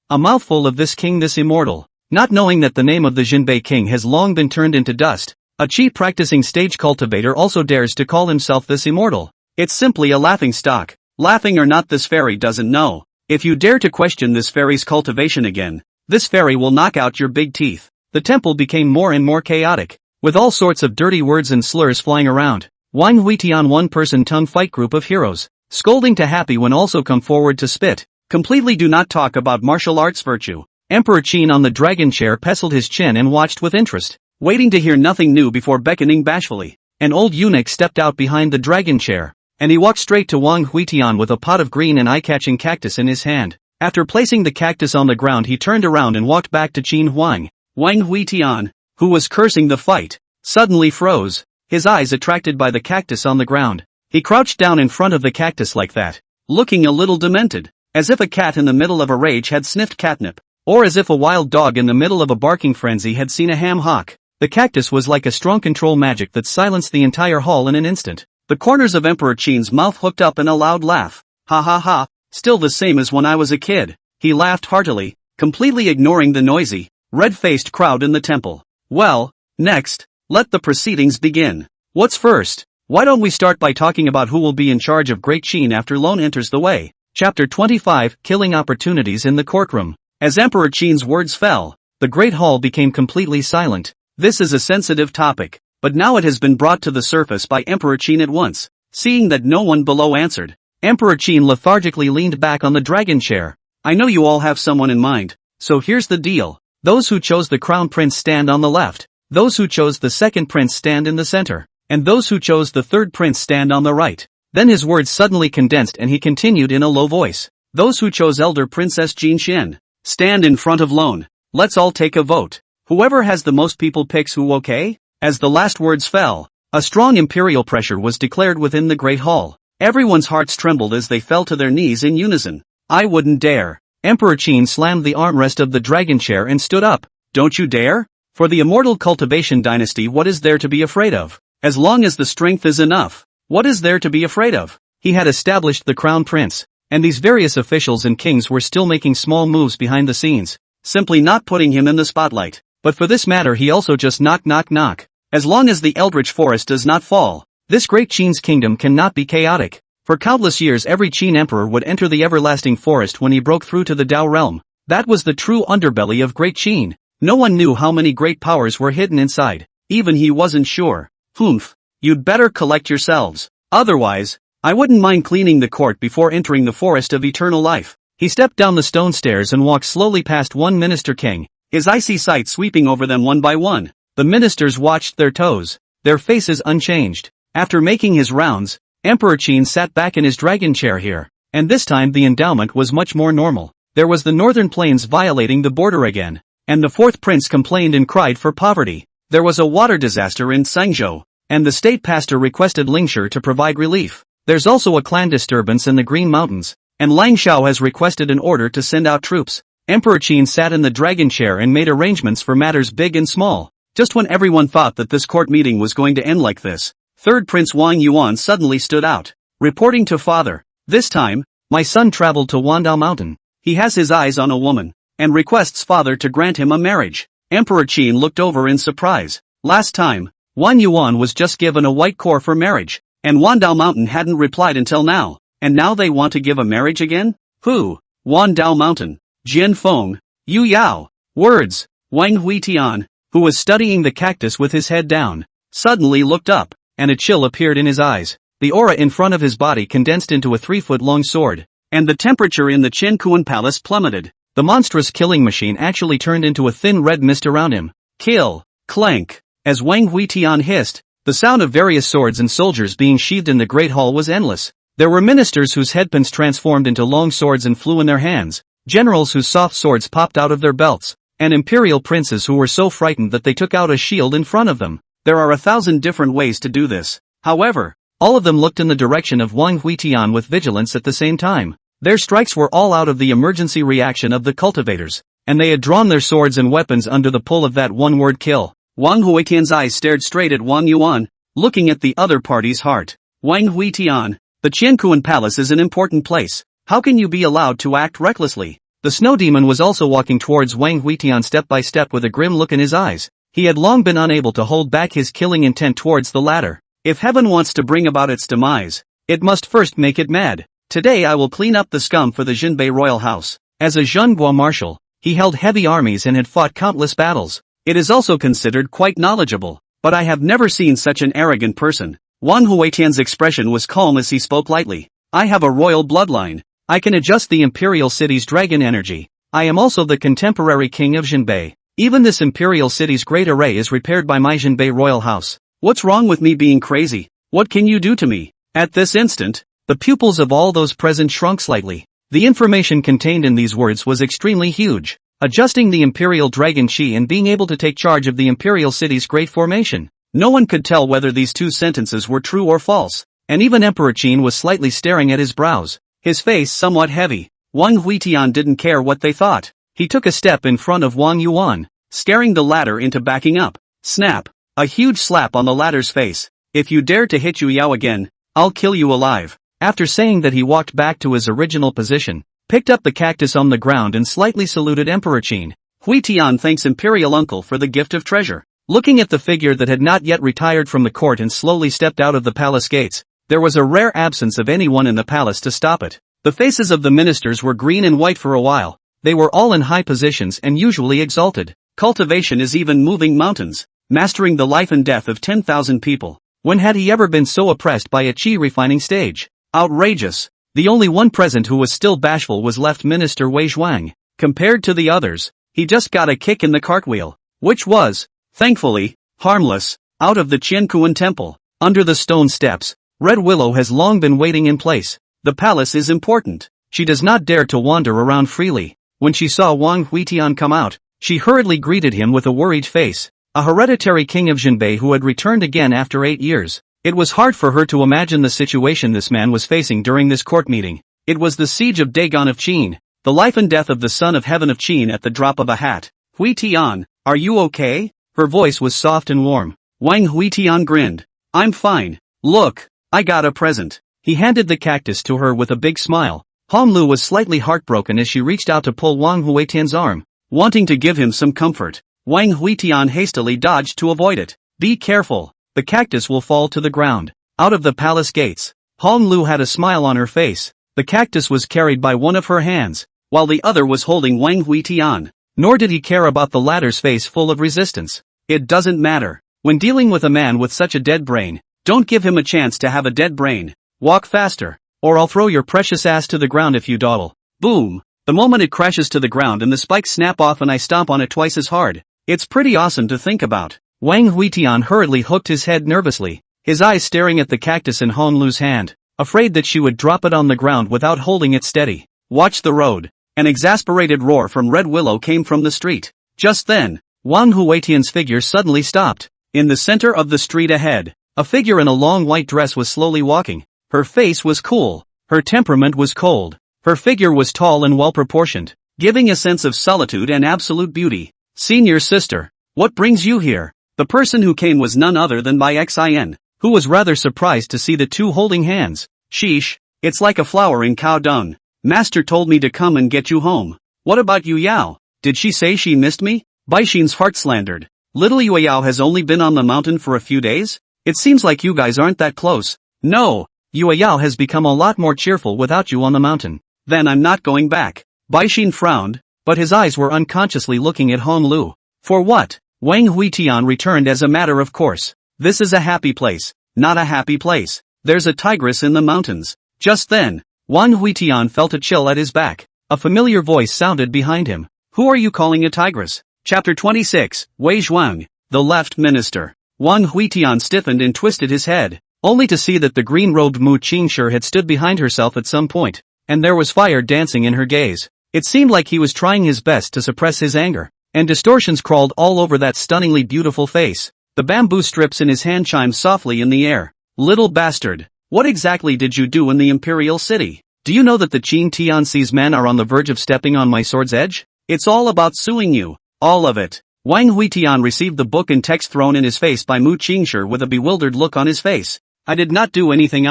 A mouthful of this king, this immortal, not knowing that the name of the Jinbei king has long been turned into dust. A Qi practicing stage cultivator also dares to call himself this immortal. It's simply a laughing stock. Laughing or not, this fairy doesn't know. If you dare to question this fairy's cultivation again, this fairy will knock out your big teeth. The temple became more and more chaotic, with all sorts of dirty words and slurs flying around. Wang Huitian, one-person tongue fight group of heroes, scolding to Happy when also come forward to spit. Completely do not talk about martial arts virtue. Emperor Qin on the dragon chair pestled his chin and watched with interest, waiting to hear nothing new before beckoning bashfully. An old eunuch stepped out behind the dragon chair, and he walked straight to Wang Huitian with a pot of green and eye-catching cactus in his hand. After placing the cactus on the ground, he turned around and walked back to Qin Huang. Wang Huitian, who was cursing the fight, suddenly froze, his eyes attracted by the cactus on the ground. He crouched down in front of the cactus like that, looking a little demented. as if a cat in the middle of a rage had sniffed catnip, or as if a wild dog in the middle of a barking frenzy had seen a ham hock. The cactus was like a strong control magic that silenced the entire hall in an instant. The corners of Emperor Qin's mouth hooked up in a loud laugh. Ha ha ha, still the same as when I was a kid. He laughed heartily, completely ignoring the noisy, red-faced crowd in the temple. Well, next, let the proceedings begin. What's first? Why don't we start by talking about who will be in charge of Great Qin after Lone enters the way? Chapter 25, Killing Opportunities in the Courtroom. As Emperor Qin's words fell, the Great Hall became completely silent. This is a sensitive topic, but now it has been brought to the surface by Emperor Qin at once. Seeing that no one below answered, Emperor Qin lethargically leaned back on the dragon chair. I know you all have someone in mind, so here's the deal. Those who chose the Crown Prince stand on the left, those who chose the second prince stand in the center, and those who chose the third prince stand on the right. Then his words suddenly condensed and he continued in a low voice. Those who chose Elder Princess Jin Xian, stand in front of Lone. Let's all take a vote. Whoever has the most people picks who, okay? As the last words fell, a strong imperial pressure was declared within the Great Hall. Everyone's hearts trembled as they fell to their knees in unison. I wouldn't dare. Emperor Qin slammed the armrest of the dragon chair and stood up. Don't you dare? For the immortal Cultivation dynasty, what is there to be afraid of? As long as the strength is enough, what is there to be afraid of? He had established the Crown Prince, and these various officials and kings were still making small moves behind the scenes, simply not putting him in the spotlight. But for this matter he also just knock. As long as the Eldritch Forest does not fall, this great Qin's kingdom cannot be chaotic. For countless years every Qin emperor would enter the everlasting forest when he broke through to the Dao realm. That was the true underbelly of Great Qin. No one knew how many great powers were hidden inside. Even he wasn't sure. Humph. You'd better collect yourselves. Otherwise, I wouldn't mind cleaning the court before entering the forest of eternal life. He stepped down the stone stairs and walked slowly past one minister king, his icy sight sweeping over them one by one. The ministers watched their toes, their faces unchanged. After making his rounds, Emperor Qin sat back in his dragon chair here, and this time the endowment was much more normal. There was the northern plains violating the border again, and the fourth prince complained and cried for poverty. There was a water disaster in Sangzhou, and the state pastor requested Lingshi to provide relief. There's also a clan disturbance in the Green Mountains, and Lang Xiao has requested an order to send out troops. Emperor Qin sat in the dragon chair and made arrangements for matters big and small. Just when everyone thought that this court meeting was going to end like this, third Prince Wang Yuan suddenly stood out, reporting to father. This time, my son traveled to Wandao Mountain. He has his eyes on a woman, and requests father to grant him a marriage. Emperor Qin looked over in surprise. Last time, Wang Yuan was just given a white core for marriage, and Wandao Mountain hadn't replied until now, and now they want to give a marriage again? Who? Wandao Mountain. Jian Feng. Yu Yao. Words. Wang Huitian, who was studying the cactus with his head down, suddenly looked up, and a chill appeared in his eyes. The aura in front of his body condensed into a 3-foot-long sword, and the temperature in the Qiankuan palace plummeted. The monstrous killing machine actually turned into a thin red mist around him. Kill. Clank. As Wang Huitian hissed, the sound of various swords and soldiers being sheathed in the great hall was endless. There were ministers whose headpins transformed into long swords and flew in their hands, generals whose soft swords popped out of their belts, and imperial princes who were so frightened that they took out a shield in front of them. There are 1,000 different ways to do this. However, all of them looked in the direction of Wang Huitian with vigilance at the same time. Their strikes were all out of the emergency reaction of the cultivators, and they had drawn their swords and weapons under the pull of that one-word kill. Wang Huitian's eyes stared straight at Wang Yuan, looking at the other party's heart. Wang Huitian, the Qiankuan palace is an important place. How can you be allowed to act recklessly? The snow demon was also walking towards Wang Huitian step by step with a grim look in his eyes. He had long been unable to hold back his killing intent towards the latter. If heaven wants to bring about its demise, it must first make it mad. Today I will clean up the scum for the Jinbei royal house. As a Zhenghua marshal, he held heavy armies and had fought countless battles. It is also considered quite knowledgeable, but I have never seen such an arrogant person. Wang Huitian's expression was calm as he spoke lightly. I have a royal bloodline. I can adjust the imperial city's dragon energy. I am also the contemporary king of Jinbei. Even this imperial city's great array is repaired by my Jinbei royal house. What's wrong with me being crazy? What can you do to me? At this instant, the pupils of all those present shrunk slightly. The information contained in these words was extremely huge. Adjusting the imperial dragon Qi and being able to take charge of the imperial city's great formation. No one could tell whether these two sentences were true or false, and even Emperor Qin was slightly staring at his brows, his face somewhat heavy. Wang Huitian didn't care what they thought. He took a step in front of Wang Yuan, scaring the latter into backing up. Snap! A huge slap on the latter's face. If you dare to hit Yu Yao again, I'll kill you alive. After saying that, he walked back to his original position, picked up the cactus on the ground and slightly saluted Emperor Qin. Huitian thanks Imperial Uncle for the gift of treasure. Looking at the figure that had not yet retired from the court and slowly stepped out of the palace gates, there was a rare absence of anyone in the palace to stop it. The faces of the ministers were green and white for a while. They were all in high positions and usually exalted. Cultivation is even moving mountains, mastering the life and death of 10,000 people. When had he ever been so oppressed by a qi refining stage? Outrageous. The only one present who was still bashful was Left Minister Wei Zhuang. Compared to the others, he just got a kick in the cartwheel, which was, thankfully, harmless. Out of the Qiankuan temple, under the stone steps, Red Willow has long been waiting in place. The palace is important. She does not dare to wander around freely. When she saw Wang Huitian come out, she hurriedly greeted him with a worried face. A hereditary king of Jinbei who had returned again after 8 years. It was hard for her to imagine the situation this man was facing during this court meeting. It was the siege of Dagon of Qin, the life and death of the son of heaven of Qin at the drop of a hat. Huitian, are you okay? Her voice was soft and warm. Wang Huitian grinned. I'm fine. Look, I got a present. He handed the cactus to her with a big smile. Honglu was slightly heartbroken as she reached out to pull Wang Huitian's arm, wanting to give him some comfort. Wang Huitian hastily dodged to avoid it. Be careful, the cactus will fall to the ground. Out of the palace gates, Honglu had a smile on her face. The cactus was carried by one of her hands, while the other was holding Wang Huitian. Nor did he care about the latter's face full of resistance. It doesn't matter. When dealing with a man with such a dead brain, don't give him a chance to have a dead brain. Walk faster, or I'll throw your precious ass to the ground if you dawdle. Boom! The moment it crashes to the ground and the spikes snap off and I stomp on it twice as hard. It's pretty awesome to think about. Wang Huitian hurriedly hooked his head nervously, his eyes staring at the cactus in Honglu's hand, afraid that she would drop it on the ground without holding it steady. Watch the road. An exasperated roar from Red Willow came from the street. Just then, Wang Huitian's figure suddenly stopped. In the center of the street ahead, a figure in a long white dress was slowly walking. Her face was cool. Her temperament was cold. Her figure was tall and well-proportioned, giving a sense of solitude and absolute beauty. Senior sister, what brings you here? The person who came was none other than Bai Xin, who was rather surprised to see the two holding hands. Sheesh, it's like a flower in cow dung. Master told me to come and get you home. What about Yu Yao? Did she say she missed me? Bai Xin's heart slandered. Little Yu Yao has only been on the mountain for a few days? It seems like you guys aren't that close. No, Yu Yao has become a lot more cheerful without you on the mountain. Then I'm not going back. Bai Xin frowned, but his eyes were unconsciously looking at Honglu. For what? Wang Huitian returned as a matter of course. This is a happy place, not a happy place. There's a tigress in the mountains. Just then, Wang Huitian felt a chill at his back. A familiar voice sounded behind him. Who are you calling a tigress? Chapter 26, Wei Zhuang, the left minister. Wang Huitian stiffened and twisted his head, only to see that the green-robed Mu Qingshi had stood behind herself at some point, and there was fire dancing in her gaze. It seemed like he was trying his best to suppress his anger, and distortions crawled all over that stunningly beautiful face. The bamboo strips in his hand chimed softly in the air. Little bastard, what exactly did you do in the imperial city? Do you know that the Qin Tianxi's men are on the verge of stepping on my sword's edge? It's all about suing you. All of it. Wang Huitian received the book and text thrown in his face by Mu Qingshi with a bewildered look on his face. I did not do anything.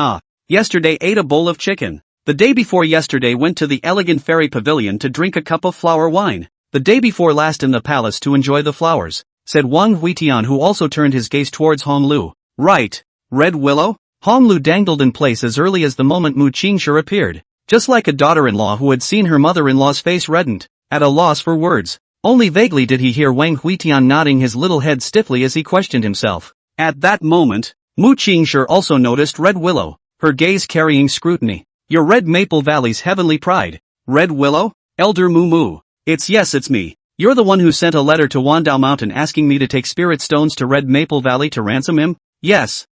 Yesterday ate a bowl of chicken. The day before yesterday went to the elegant fairy pavilion to drink a cup of flower wine. The day before last in the palace to enjoy the flowers, said Wang Huitian, who also turned his gaze towards Honglu. Right. Red Willow? Honglu dangled in place as early as the moment Mu Qingshi appeared. Just like a daughter-in-law who had seen her mother-in-law's face reddened, at a loss for words. Only vaguely did he hear Wang Huitian nodding his little head stiffly as he questioned himself. At that moment, Mu Qingshi also noticed Red Willow, her gaze carrying scrutiny. Your Red Maple Valley's heavenly pride. Red Willow? Elder Mu. It's me. You're the one who sent a letter to Wandao Mountain asking me to take spirit stones to Red Maple Valley to ransom him? Yes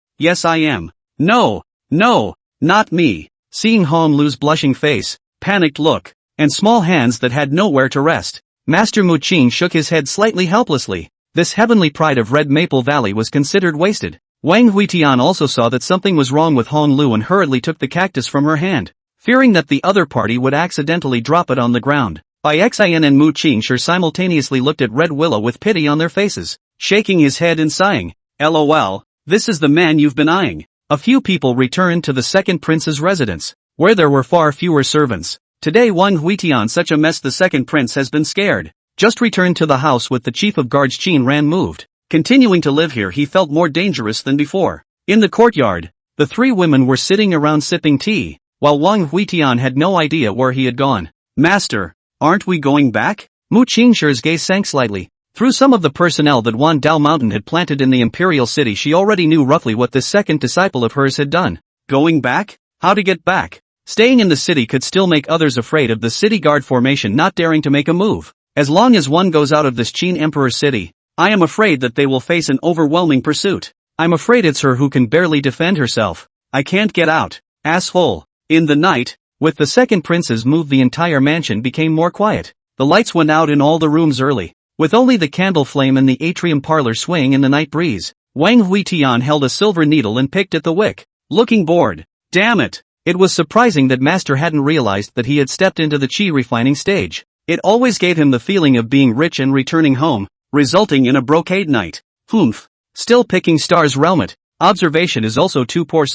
I am. No, not me. Seeing Honglu's blushing face, panicked look, and small hands that had nowhere to rest, Master Mu Qing shook his head slightly helplessly. This heavenly pride of Red Maple Valley was considered wasted. Wang Huitian also saw that something was wrong with Honglu and hurriedly took the cactus from her hand. fearing that the other party would accidentally drop it on the ground. Bai Xian and Mu Qingshi simultaneously looked at Red Willow with pity on their faces, shaking his head and sighing. LOL, this is the man you've been eyeing. A few people returned to the second prince's residence, where there were far fewer servants. Today Wang Huitian, such a mess, the second prince has been scared. Just returned to the house with the chief of guards. Qin Ran moved. Continuing to live here he felt more dangerous than before. In the courtyard, the three women were sitting around sipping tea, while Wang Huitian had no idea where he had gone. Master, aren't we going back? Mu Qingshi's gaze sank slightly. Through some of the personnel that Wan Dao Mountain had planted in the imperial city, she already knew roughly what this second disciple of hers had done. Going back? How to get back? Staying in the city could still make others afraid of the city guard formation not daring to make a move. As long as one goes out of this Qin Emperor city, I am afraid that they will face an overwhelming pursuit. I'm afraid it's her who can barely defend herself. I can't get out. Asshole. In the night, with the second prince's move, the entire mansion became more quiet. The lights went out in all the rooms early, with only the candle flame in the atrium parlor swaying in the night breeze. Wang Huitian held a silver needle and picked at the wick, looking bored. Damn it! It was surprising that Master hadn't realized that he had stepped into the qi refining stage. It always gave him the feeling of being rich and returning home, resulting in a brocade night. Humph. Still picking stars. Realmet. Observation is also too poor.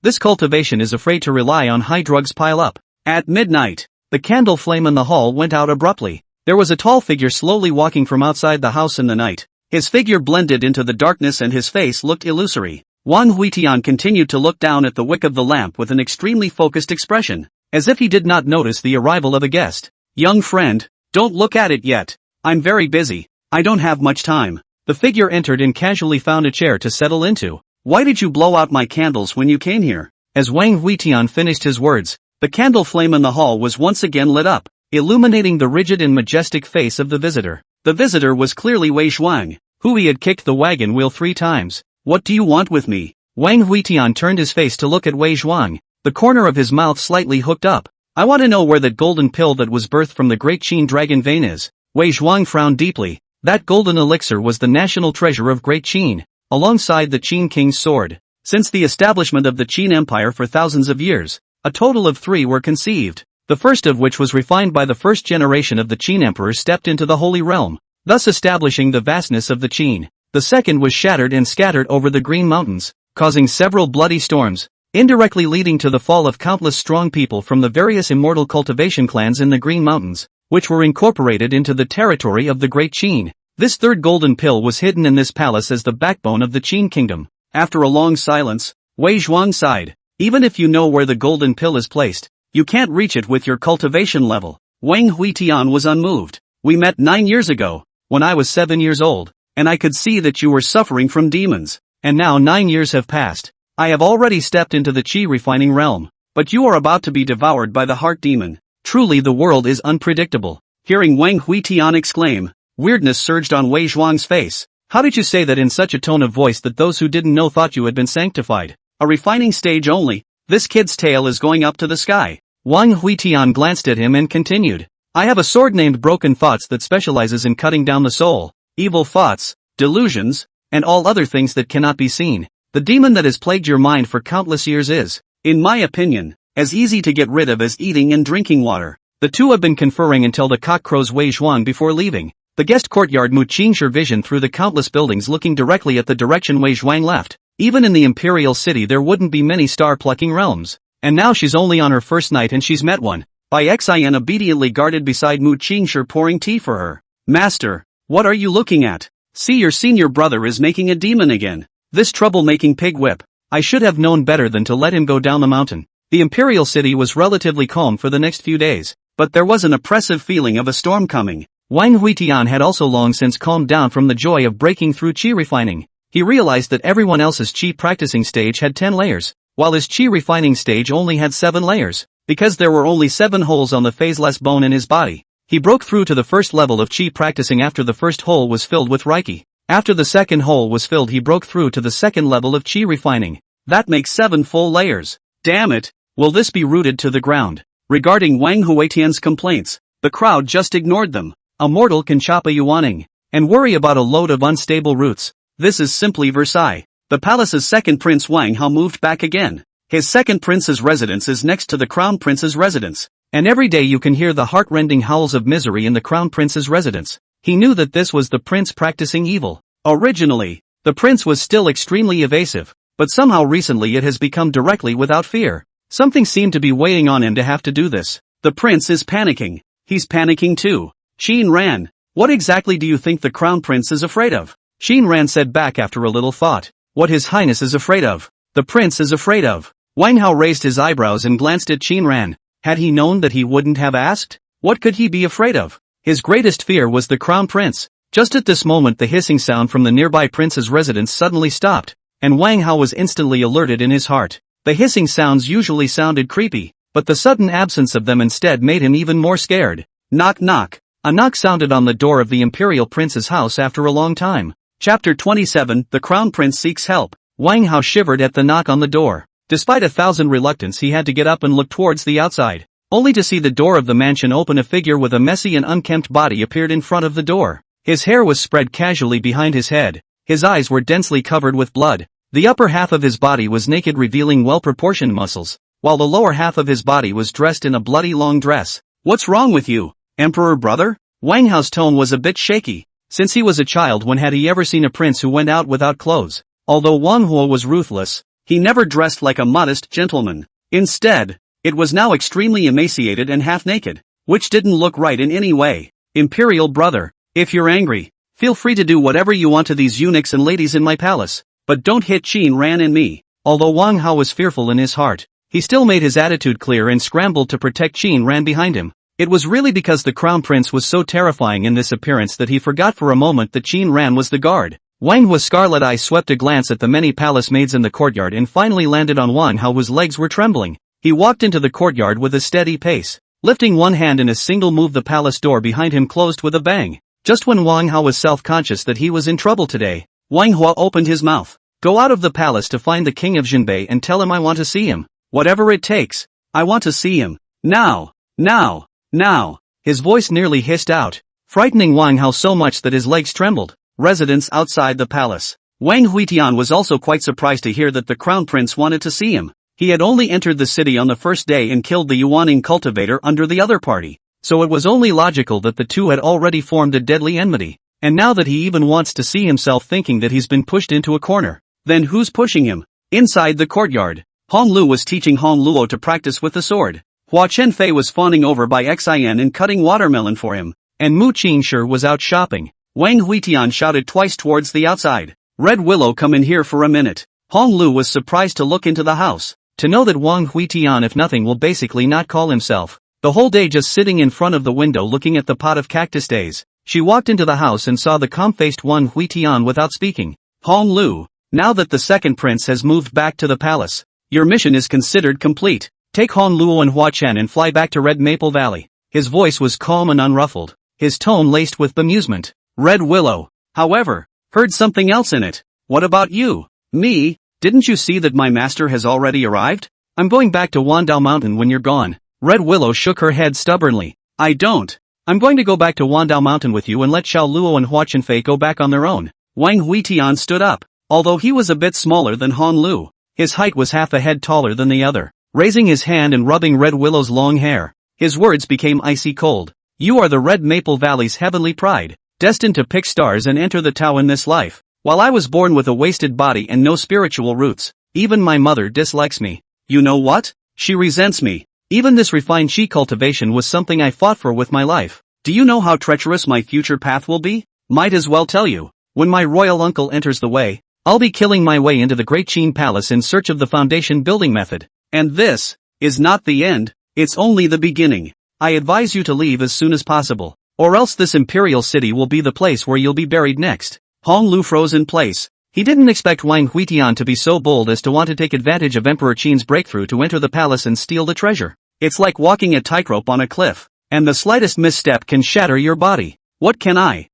This cultivation is afraid to rely on high drugs pile up. At midnight, the candle flame in the hall went out abruptly. There was a tall figure slowly walking from outside the house in the night. His figure blended into the darkness and his face looked illusory. Wang Huitian continued to look down at the wick of the lamp with an extremely focused expression, as if he did not notice the arrival of a guest. Young friend, don't look at it yet. I'm very busy. I don't have much time. The figure entered and casually found a chair to settle into. Why did you blow out my candles when you came here? As Wang Huitian finished his words, the candle flame in the hall was once again lit up, illuminating the rigid and majestic face of the visitor. The visitor was clearly Wei Zhuang, who he had kicked the wagon wheel 3 times. What do you want with me? Wang Huitian turned his face to look at Wei Zhuang, the corner of his mouth slightly hooked up. I want to know where that golden pill that was birthed from the great Qin dragon vein is. Wei Zhuang frowned deeply. That golden elixir was the national treasure of Great Qin, alongside the Qin King's sword. Since the establishment of the Qin Empire for thousands of years, a total of 3 were conceived, the first of which was refined by the first generation of the Qin emperors stepped into the Holy Realm, thus establishing the vastness of the Qin. The second was shattered and scattered over the Green Mountains, causing several bloody storms, indirectly leading to the fall of countless strong people from the various immortal cultivation clans in the Green Mountains, which were incorporated into the territory of the Great Qin. This third golden pill was hidden in this palace as the backbone of the Qin kingdom. After a long silence, Wei Zhuang sighed. Even if you know where the golden pill is placed, you can't reach it with your cultivation level. Wang Huitian was unmoved. We met 9 years ago, when I was 7 years old, and I could see that you were suffering from demons. And now 9 years have passed. I have already stepped into the qi refining realm, but you are about to be devoured by the heart demon. Truly the world is unpredictable. Hearing Wang Huitian exclaim, weirdness surged on Wei Zhuang's face. How did you say that in such a tone of voice that those who didn't know thought you had been sanctified? A refining stage only. This kid's tail is going up to the sky. Wang Huitian glanced at him and continued. I have a sword named Broken Thoughts that specializes in cutting down the soul, evil thoughts, delusions, and all other things that cannot be seen. The demon that has plagued your mind for countless years is, in my opinion, as easy to get rid of as eating and drinking water. The two have been conferring until the cock crows Wei Zhuang before leaving. The guest courtyard Mu Qingshi vision through the countless buildings looking directly at the direction Wei Zhuang left. Even in the imperial city there wouldn't be many star-plucking realms. And now she's only on her first night and she's met one. Bai Xian obediently guarded beside Mu Qingshi pouring tea for her. Master, what are you looking at? See, your senior brother is making a demon again. This trouble-making pig whip. I should have known better than to let him go down the mountain. The imperial city was relatively calm for the next few days, but there was an oppressive feeling of a storm coming. Wang Huitian had also long since calmed down from the joy of breaking through qi refining. He realized that everyone else's qi practicing stage had 10 layers, while his qi refining stage only had 7 layers. Because there were only 7 holes on the phaseless bone in his body, he broke through to the first level of qi practicing after the first hole was filled with reiki. After the second hole was filled he broke through to the second level of qi refining. That makes 7 full layers. Damn it, will this be rooted to the ground? Regarding Wang Huitian's complaints, the crowd just ignored them. A mortal can chop a yuaning, and worry about a load of unstable roots. This is simply Versailles. The palace's second prince Wang Hao moved back again. His second prince's residence is next to the crown prince's residence, and every day you can hear the heart-rending howls of misery in the crown prince's residence. He knew that this was the prince practicing evil. Originally, the prince was still extremely evasive, but somehow recently it has become directly without fear. Something seemed to be weighing on him to have to do this. The prince is panicking. He's panicking too. Qin Ran, what exactly do you think the crown prince is afraid of? Qin Ran said back after a little thought. What His Highness is afraid of. The prince is afraid of. Wang Hao raised his eyebrows and glanced at Qin Ran. Had he known that he wouldn't have asked? What could he be afraid of? His greatest fear was the crown prince. Just at this moment the hissing sound from the nearby prince's residence suddenly stopped, and Wang Hao was instantly alerted in his heart. The hissing sounds usually sounded creepy, but the sudden absence of them instead made him even more scared. Knock knock. A knock sounded on the door of the imperial prince's house after a long time. Chapter 27, The Crown Prince Seeks Help. Wang Hao shivered at the knock on the door. Despite 1,000 reluctance he had to get up and look towards the outside, only to see the door of the mansion open. A figure with a messy and unkempt body appeared in front of the door. His hair was spread casually behind his head, his eyes were densely covered with blood, the upper half of his body was naked revealing well-proportioned muscles, while the lower half of his body was dressed in a bloody long dress. What's wrong with you, Emperor brother? Wang Hao's tone was a bit shaky. Since he was a child, when had he ever seen a prince who went out without clothes? Although manhwa was ruthless, he never dressed like a modest gentleman. Instead, it was now extremely emaciated and half-naked, which didn't look right in any way. Imperial brother, if you're angry, feel free to do whatever you want to these eunuchs and ladies in my palace, but don't hit Qin Ran and me. Although Wang Hao was fearful in his heart, he still made his attitude clear and scrambled to protect Qin Ran behind him. It was really because the crown prince was so terrifying in this appearance that he forgot for a moment that Qin Ran was the guard. Wang Hua's scarlet eye swept a glance at the many palace maids in the courtyard and finally landed on Wang Hao, whose legs were trembling. He walked into the courtyard with a steady pace, lifting one hand in a single move. The palace door behind him closed with a bang. Just when Wang Hao was self-conscious that he was in trouble today, Wang Hua opened his mouth. Go out of the palace to find the king of Jinbei and tell him I want to see him. Whatever it takes. I want to see him. Now. Now. Now. His voice nearly hissed out, frightening Wang Hao so much that his legs trembled. Residence outside the palace. Wang Huitian was also quite surprised to hear that the crown prince wanted to see him. He had only entered the city on the first day and killed the Yuaning cultivator under the other party, so it was only logical that the two had already formed a deadly enmity. And now that he even wants to see himself, thinking that he's been pushed into a corner. Then who's pushing him? Inside the courtyard, Hong Lu was teaching Hong Luo to practice with the sword. Hua Chenfei was fawning over by Xin and cutting watermelon for him, and Mu Qingshi was out shopping. Wang Huitian shouted twice towards the outside. Red Willow, come in here for a minute. Hong Lu was surprised to look into the house, to know that Wang Huitian, if nothing, will basically not call himself the whole day just sitting in front of the window looking at the pot of cactus days. She walked into the house and saw the calm-faced Wang Huitian without speaking. Hong Lu, now that the second prince has moved back to the palace, your mission is considered complete. Take Hong Luo and Hua Chen and fly back to Red Maple Valley. His voice was calm and unruffled, his tone laced with bemusement. Red Willow, however, heard something else in it. What about you? Me? Didn't you see that my master has already arrived? I'm going back to Wandao Mountain when you're gone. Red Willow shook her head stubbornly. I don't. I'm going to go back to Wandao Mountain with you and let Xiao Luo and Hua Chenfei go back on their own. Wang Huitian stood up. Although he was a bit smaller than Hong Lu, his height was half a head taller than the other. Raising his hand and rubbing Red Willow's long hair, his words became icy cold. You are the Red Maple Valley's heavenly pride, destined to pick stars and enter the Tao in this life. While I was born with a wasted body and no spiritual roots, even my mother dislikes me. You know what? She resents me. Even this refined Qi cultivation was something I fought for with my life. Do you know how treacherous my future path will be? Might as well tell you. When my royal uncle enters the way, I'll be killing my way into the Great Qin Palace in search of the foundation building method. And this is not the end, it's only the beginning. I advise you to leave as soon as possible, or else this imperial city will be the place where you'll be buried next. Hong Lu froze in place. He didn't expect Wang Huitian to be so bold as to want to take advantage of Emperor Qin's breakthrough to enter the palace and steal the treasure. It's like walking a tightrope on a cliff, and the slightest misstep can shatter your body. What can I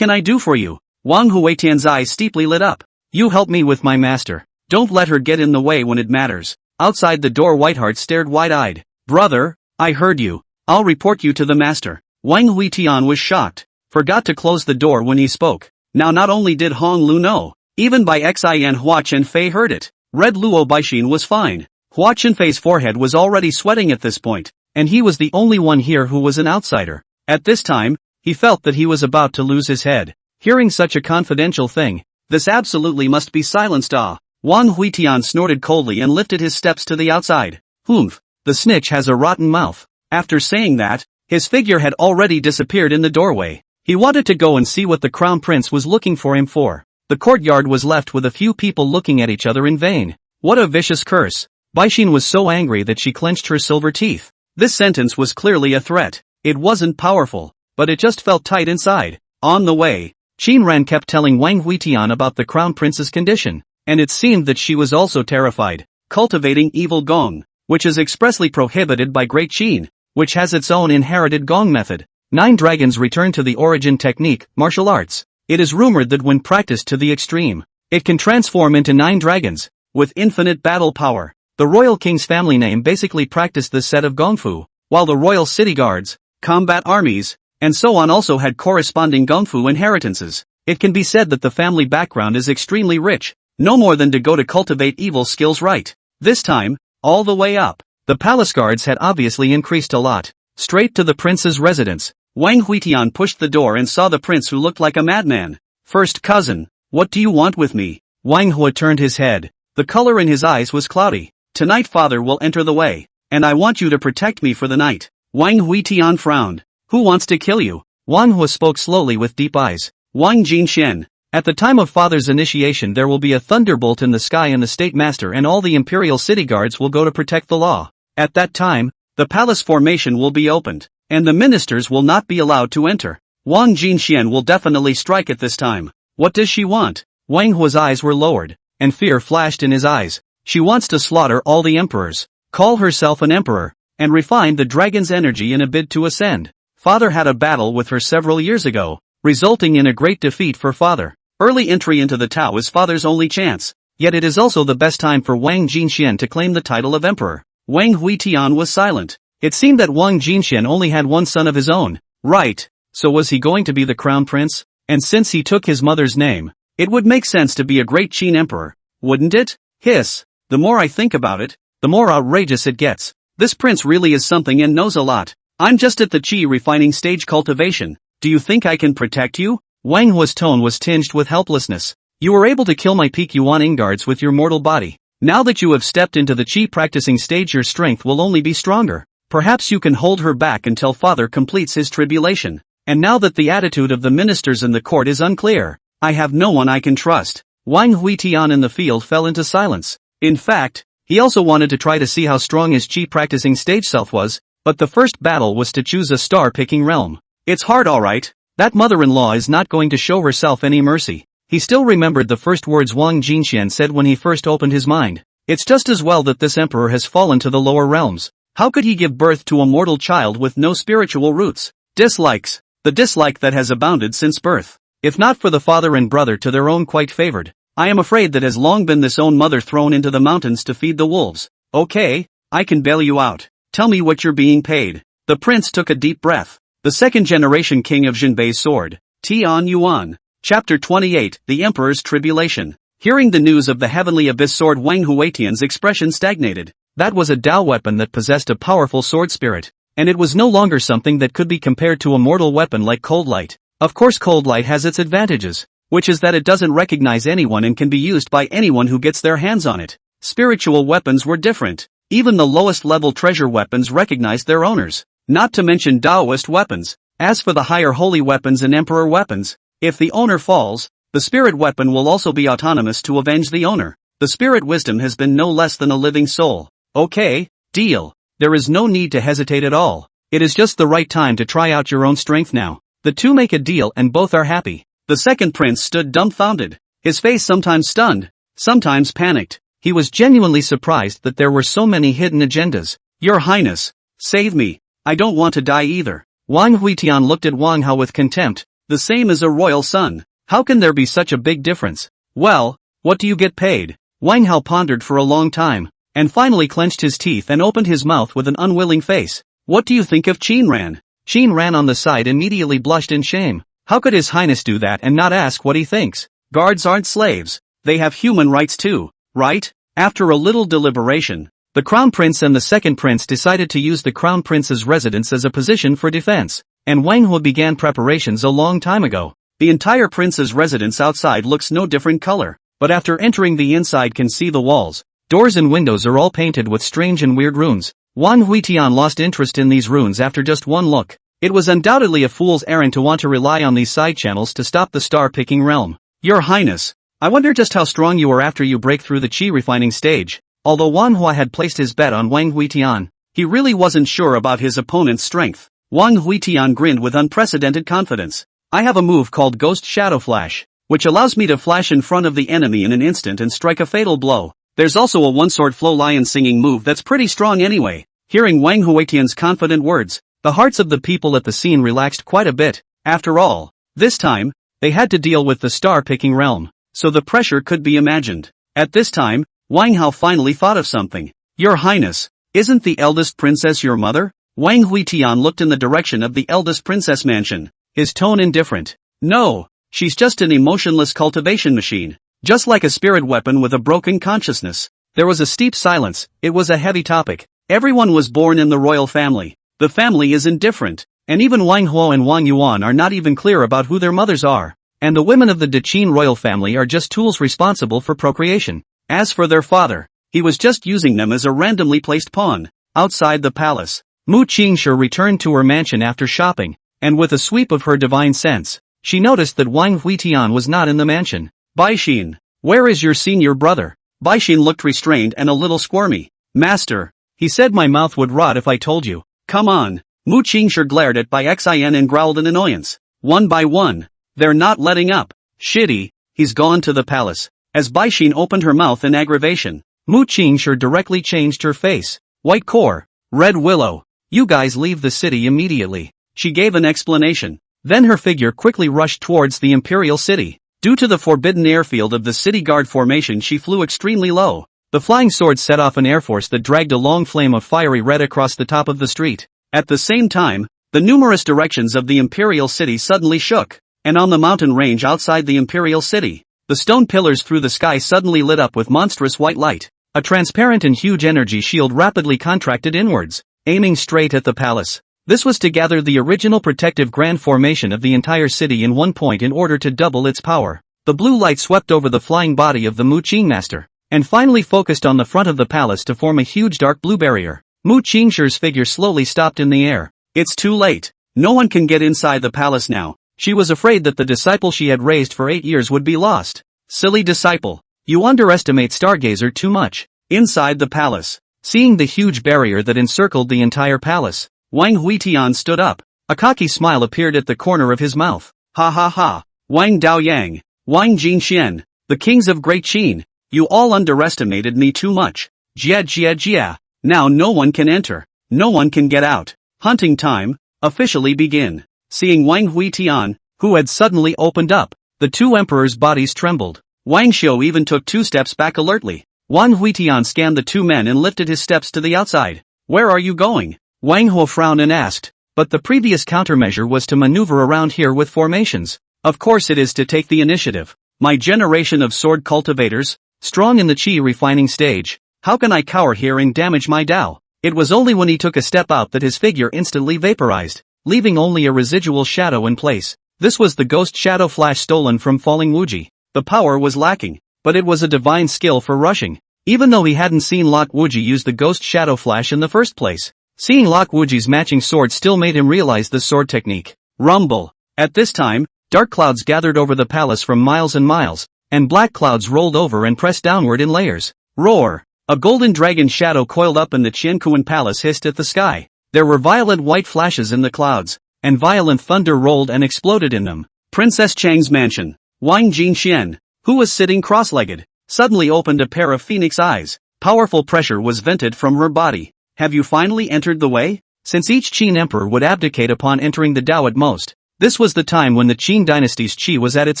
do for you? Wang Huitian's eyes steeply lit up. You help me with my master. Don't let her get in the way when it matters. Outside the door, Whiteheart stared wide-eyed. Brother, I heard you. I'll report you to the master. Wang Huitian was shocked, forgot to close the door when he spoke. Now not only did Hong Lu know, even by Xin Hua Chenfei heard it. Red Luo Baixin was fine. Hua Qinfei's forehead was already sweating at this point, and he was the only one here who was an outsider. At this time, he felt that he was about to lose his head. Hearing such a confidential thing, this absolutely must be silenced. Wang Huitian snorted coldly and lifted his steps to the outside. Humph, the snitch has a rotten mouth. After saying that, his figure had already disappeared in the doorway. He wanted to go and see what the crown prince was looking for him for. The courtyard was left with a few people looking at each other in vain. What a vicious curse. Baixin was so angry that she clenched her silver teeth. This sentence was clearly a threat. It wasn't powerful, but it just felt tight inside. On the way, Qinran kept telling Wang Huitian about the crown prince's condition, and it seemed that she was also terrified. Cultivating evil gong, which is expressly prohibited by Great Qin, which has its own inherited gong method. 9 dragons return to the origin technique, martial arts. It is rumored that when practiced to the extreme, it can transform into 9 dragons, with infinite battle power. The royal king's family name basically practiced this set of gongfu, while the royal city guards, combat armies, and so on also had corresponding gongfu inheritances. It can be said that the family background is extremely rich, no more than to go to cultivate evil skills right. This time, all the way up, the palace guards had obviously increased a lot. Straight to the prince's residence, Wang Huitian pushed the door and saw the prince who looked like a madman. First cousin, what do you want with me? Wang Hua turned his head. The color in his eyes was cloudy. Tonight father will enter the way, and I want you to protect me for the night. Wang Huitian frowned. Who wants to kill you? Wang Hua spoke slowly with deep eyes. Wang Jinshen. At the time of father's initiation there will be a thunderbolt in the sky and the state master and all the imperial city guards will go to protect the law. At that time, the palace formation will be opened, and the ministers will not be allowed to enter. Wang Jinshen will definitely strike at this time. What does she want? Wang Hua's eyes were lowered, and fear flashed in his eyes. She wants to slaughter all the emperors, call herself an emperor, and refine the dragon's energy in a bid to ascend. Father had a battle with her several years ago, resulting in a great defeat for father. Early entry into the Tao is father's only chance, yet it is also the best time for Wang Jinshen to claim the title of emperor. Wang Huitian was silent. It seemed that Wang Jinshen only had one son of his own. Right, so was he going to be the crown prince? And since he took his mother's name, it would make sense to be a great Qin emperor, wouldn't it? Hiss. The more I think about it, the more outrageous it gets. This prince really is something and knows a lot. I'm just at the Qi refining stage cultivation. Do you think I can protect you? Wang Hua's tone was tinged with helplessness. You were able to kill my peak Yuan Ingards with your mortal body. Now that you have stepped into the Qi practicing stage your strength will only be stronger. Perhaps you can hold her back until father completes his tribulation. And now that the attitude of the ministers in the court is unclear, I have no one I can trust. Wang Huitian in the field fell into silence. In fact, he also wanted to try to see how strong his Qi practicing stage self was, but the first battle was to choose a star-picking realm. It's hard alright. That mother-in-law is not going to show herself any mercy. He still remembered the first words Wang Jinshen said when he first opened his mind. It's just as well that this emperor has fallen to the lower realms. How could he give birth to a mortal child with no spiritual roots? Dislikes. The dislike that has abounded since birth. If not for the father and brother to their own quite favored, I am afraid that has long been this own mother thrown into the mountains to feed the wolves. Okay, I can bail you out. Tell me what you're being paid. The prince took a deep breath. The second generation king of Jinbei's sword, Tian Yuan. Chapter 28, The Emperor's Tribulation. Hearing the news of the heavenly abyss sword, Wang Huitian's expression stagnated. That was a Dao weapon that possessed a powerful sword spirit, and it was no longer something that could be compared to a mortal weapon like cold light. Of course cold light has its advantages, which is that it doesn't recognize anyone and can be used by anyone who gets their hands on it. Spiritual weapons were different. Even the lowest level treasure weapons recognized their owners, not to mention Taoist weapons. As for the higher holy weapons and emperor weapons, if the owner falls, the spirit weapon will also be autonomous to avenge the owner. The spirit wisdom has been no less than a living soul. Okay, deal. There is no need to hesitate at all. It is just the right time to try out your own strength now. The two make a deal and both are happy. The second prince stood dumbfounded, his face sometimes stunned, sometimes panicked. He was genuinely surprised that there were so many hidden agendas. Your Highness, save me. I don't want to die either. Wang Huitian looked at Wang Hao with contempt. The same as a royal son. How can there be such a big difference? Well, what do you get paid? Wang Hao pondered for a long time, and finally clenched his teeth and opened his mouth with an unwilling face. What do you think of Qinran? Qinran on the side immediately blushed in shame. How could His Highness do that and not ask what he thinks? Guards aren't slaves. They have human rights too, right? After a little deliberation, The Crown Prince and the second prince decided to use the Crown Prince's residence as a position for defense, and Wang Hua began preparations a long time ago. The entire prince's residence outside looks no different color, but after entering the inside can see the walls, doors and windows are all painted with strange and weird runes. Wang Huitian lost interest in these runes after just one look. It was undoubtedly a fool's errand to want to rely on these side channels to stop the star-picking realm. Your Highness, I wonder just how strong you are after you break through the Qi refining stage. Although Wan Hua had placed his bet on Wang Huitian, he really wasn't sure about his opponent's strength. Wang Huitian grinned with unprecedented confidence. I have a move called Ghost Shadow Flash, which allows me to flash in front of the enemy in an instant and strike a fatal blow. There's also a one-sword flow lion singing move that's pretty strong anyway. Hearing Wang Huitian's confident words, the hearts of the people at the scene relaxed quite a bit. After all, this time, they had to deal with the star-picking realm, so the pressure could be imagined. At this time, Wang Hao finally thought of something. Your Highness, isn't the eldest princess your mother? Wang Huitian looked in the direction of the eldest princess mansion, his tone indifferent. No, she's just an emotionless cultivation machine, just like a spirit weapon with a broken consciousness. There was a steep silence. It was a heavy topic. Everyone was born in the royal family. The family is indifferent, and even Wang Huo and Wang Yuan are not even clear about who their mothers are, and the women of the Deqin royal family are just tools responsible for procreation. As for their father, he was just using them as a randomly placed pawn. Outside the palace, Mu Qingshi returned to her mansion after shopping, and with a sweep of her divine sense, she noticed that Wang Huitian was not in the mansion. Baixin, where is your senior brother? Baixin looked restrained and a little squirmy. Master, he said my mouth would rot if I told you. Come on. Mu Qingshi glared at Baixin and growled in annoyance. One by one, they're not letting up. Shitty, he's gone to the palace. As Baixin opened her mouth in aggravation, Mu Qingshi directly changed her face. White core, red willow, you guys leave the city immediately. She gave an explanation. Then her figure quickly rushed towards the imperial city. Due to the forbidden airfield of the city guard formation, she flew extremely low. The flying sword set off an air force that dragged a long flame of fiery red across the top of the street. At the same time, the numerous directions of the imperial city suddenly shook, and on the mountain range outside the imperial city, the stone pillars through the sky suddenly lit up with monstrous white light. A transparent and huge energy shield rapidly contracted inwards, aiming straight at the palace. This was to gather the original protective grand formation of the entire city in one point in order to double its power. The blue light swept over the flying body of the Mu Qing master, and finally focused on the front of the palace to form a huge dark blue barrier. Mu Qingshi's figure slowly stopped in the air. It's too late. No one can get inside the palace now. She was afraid that the disciple she had raised for 8 years would be lost. Silly disciple. You underestimate Stargazer too much. Inside the palace, seeing the huge barrier that encircled the entire palace, Wang Huitian stood up. A cocky smile appeared at the corner of his mouth. Ha ha ha. Wang Daoyang, Wang Jingxian, the kings of Great Qin, you all underestimated me too much. Jia jia jia. Now no one can enter. No one can get out. Hunting time, officially begin. Seeing Wang Huitian, who had suddenly opened up, the two emperors' bodies trembled. Wang Xiu even took 2 steps back alertly. Wang Huitian scanned the 2 men and lifted his steps to the outside. Where are you going? Wang Hua frowned and asked. But the previous countermeasure was to maneuver around here with formations. Of course it is to take the initiative. My generation of sword cultivators, strong in the Qi refining stage, how can I cower here and damage my Dao? It was only when he took a step out that his figure instantly vaporized, leaving only a residual shadow in place. This was the ghost shadow flash stolen from Falling Wuji. The power was lacking, but it was a divine skill for rushing. Even though he hadn't seen Lok Wuji use the ghost shadow flash in the first place, seeing Lok Wuji's matching sword still made him realize the sword technique. Rumble. At this time, dark clouds gathered over the palace from miles and miles, and black clouds rolled over and pressed downward in layers. Roar. A golden dragon shadow coiled up in the Qiankuan palace hissed at the sky. There were violent white flashes in the clouds, and violent thunder rolled and exploded in them. Princess Chang's mansion. Wang Jingxian, who was sitting cross-legged, suddenly opened a pair of phoenix eyes. Powerful pressure was vented from her body. Have you finally entered the way? Since each Qin emperor would abdicate upon entering the Dao at most, this was the time when the Qin dynasty's Qi was at its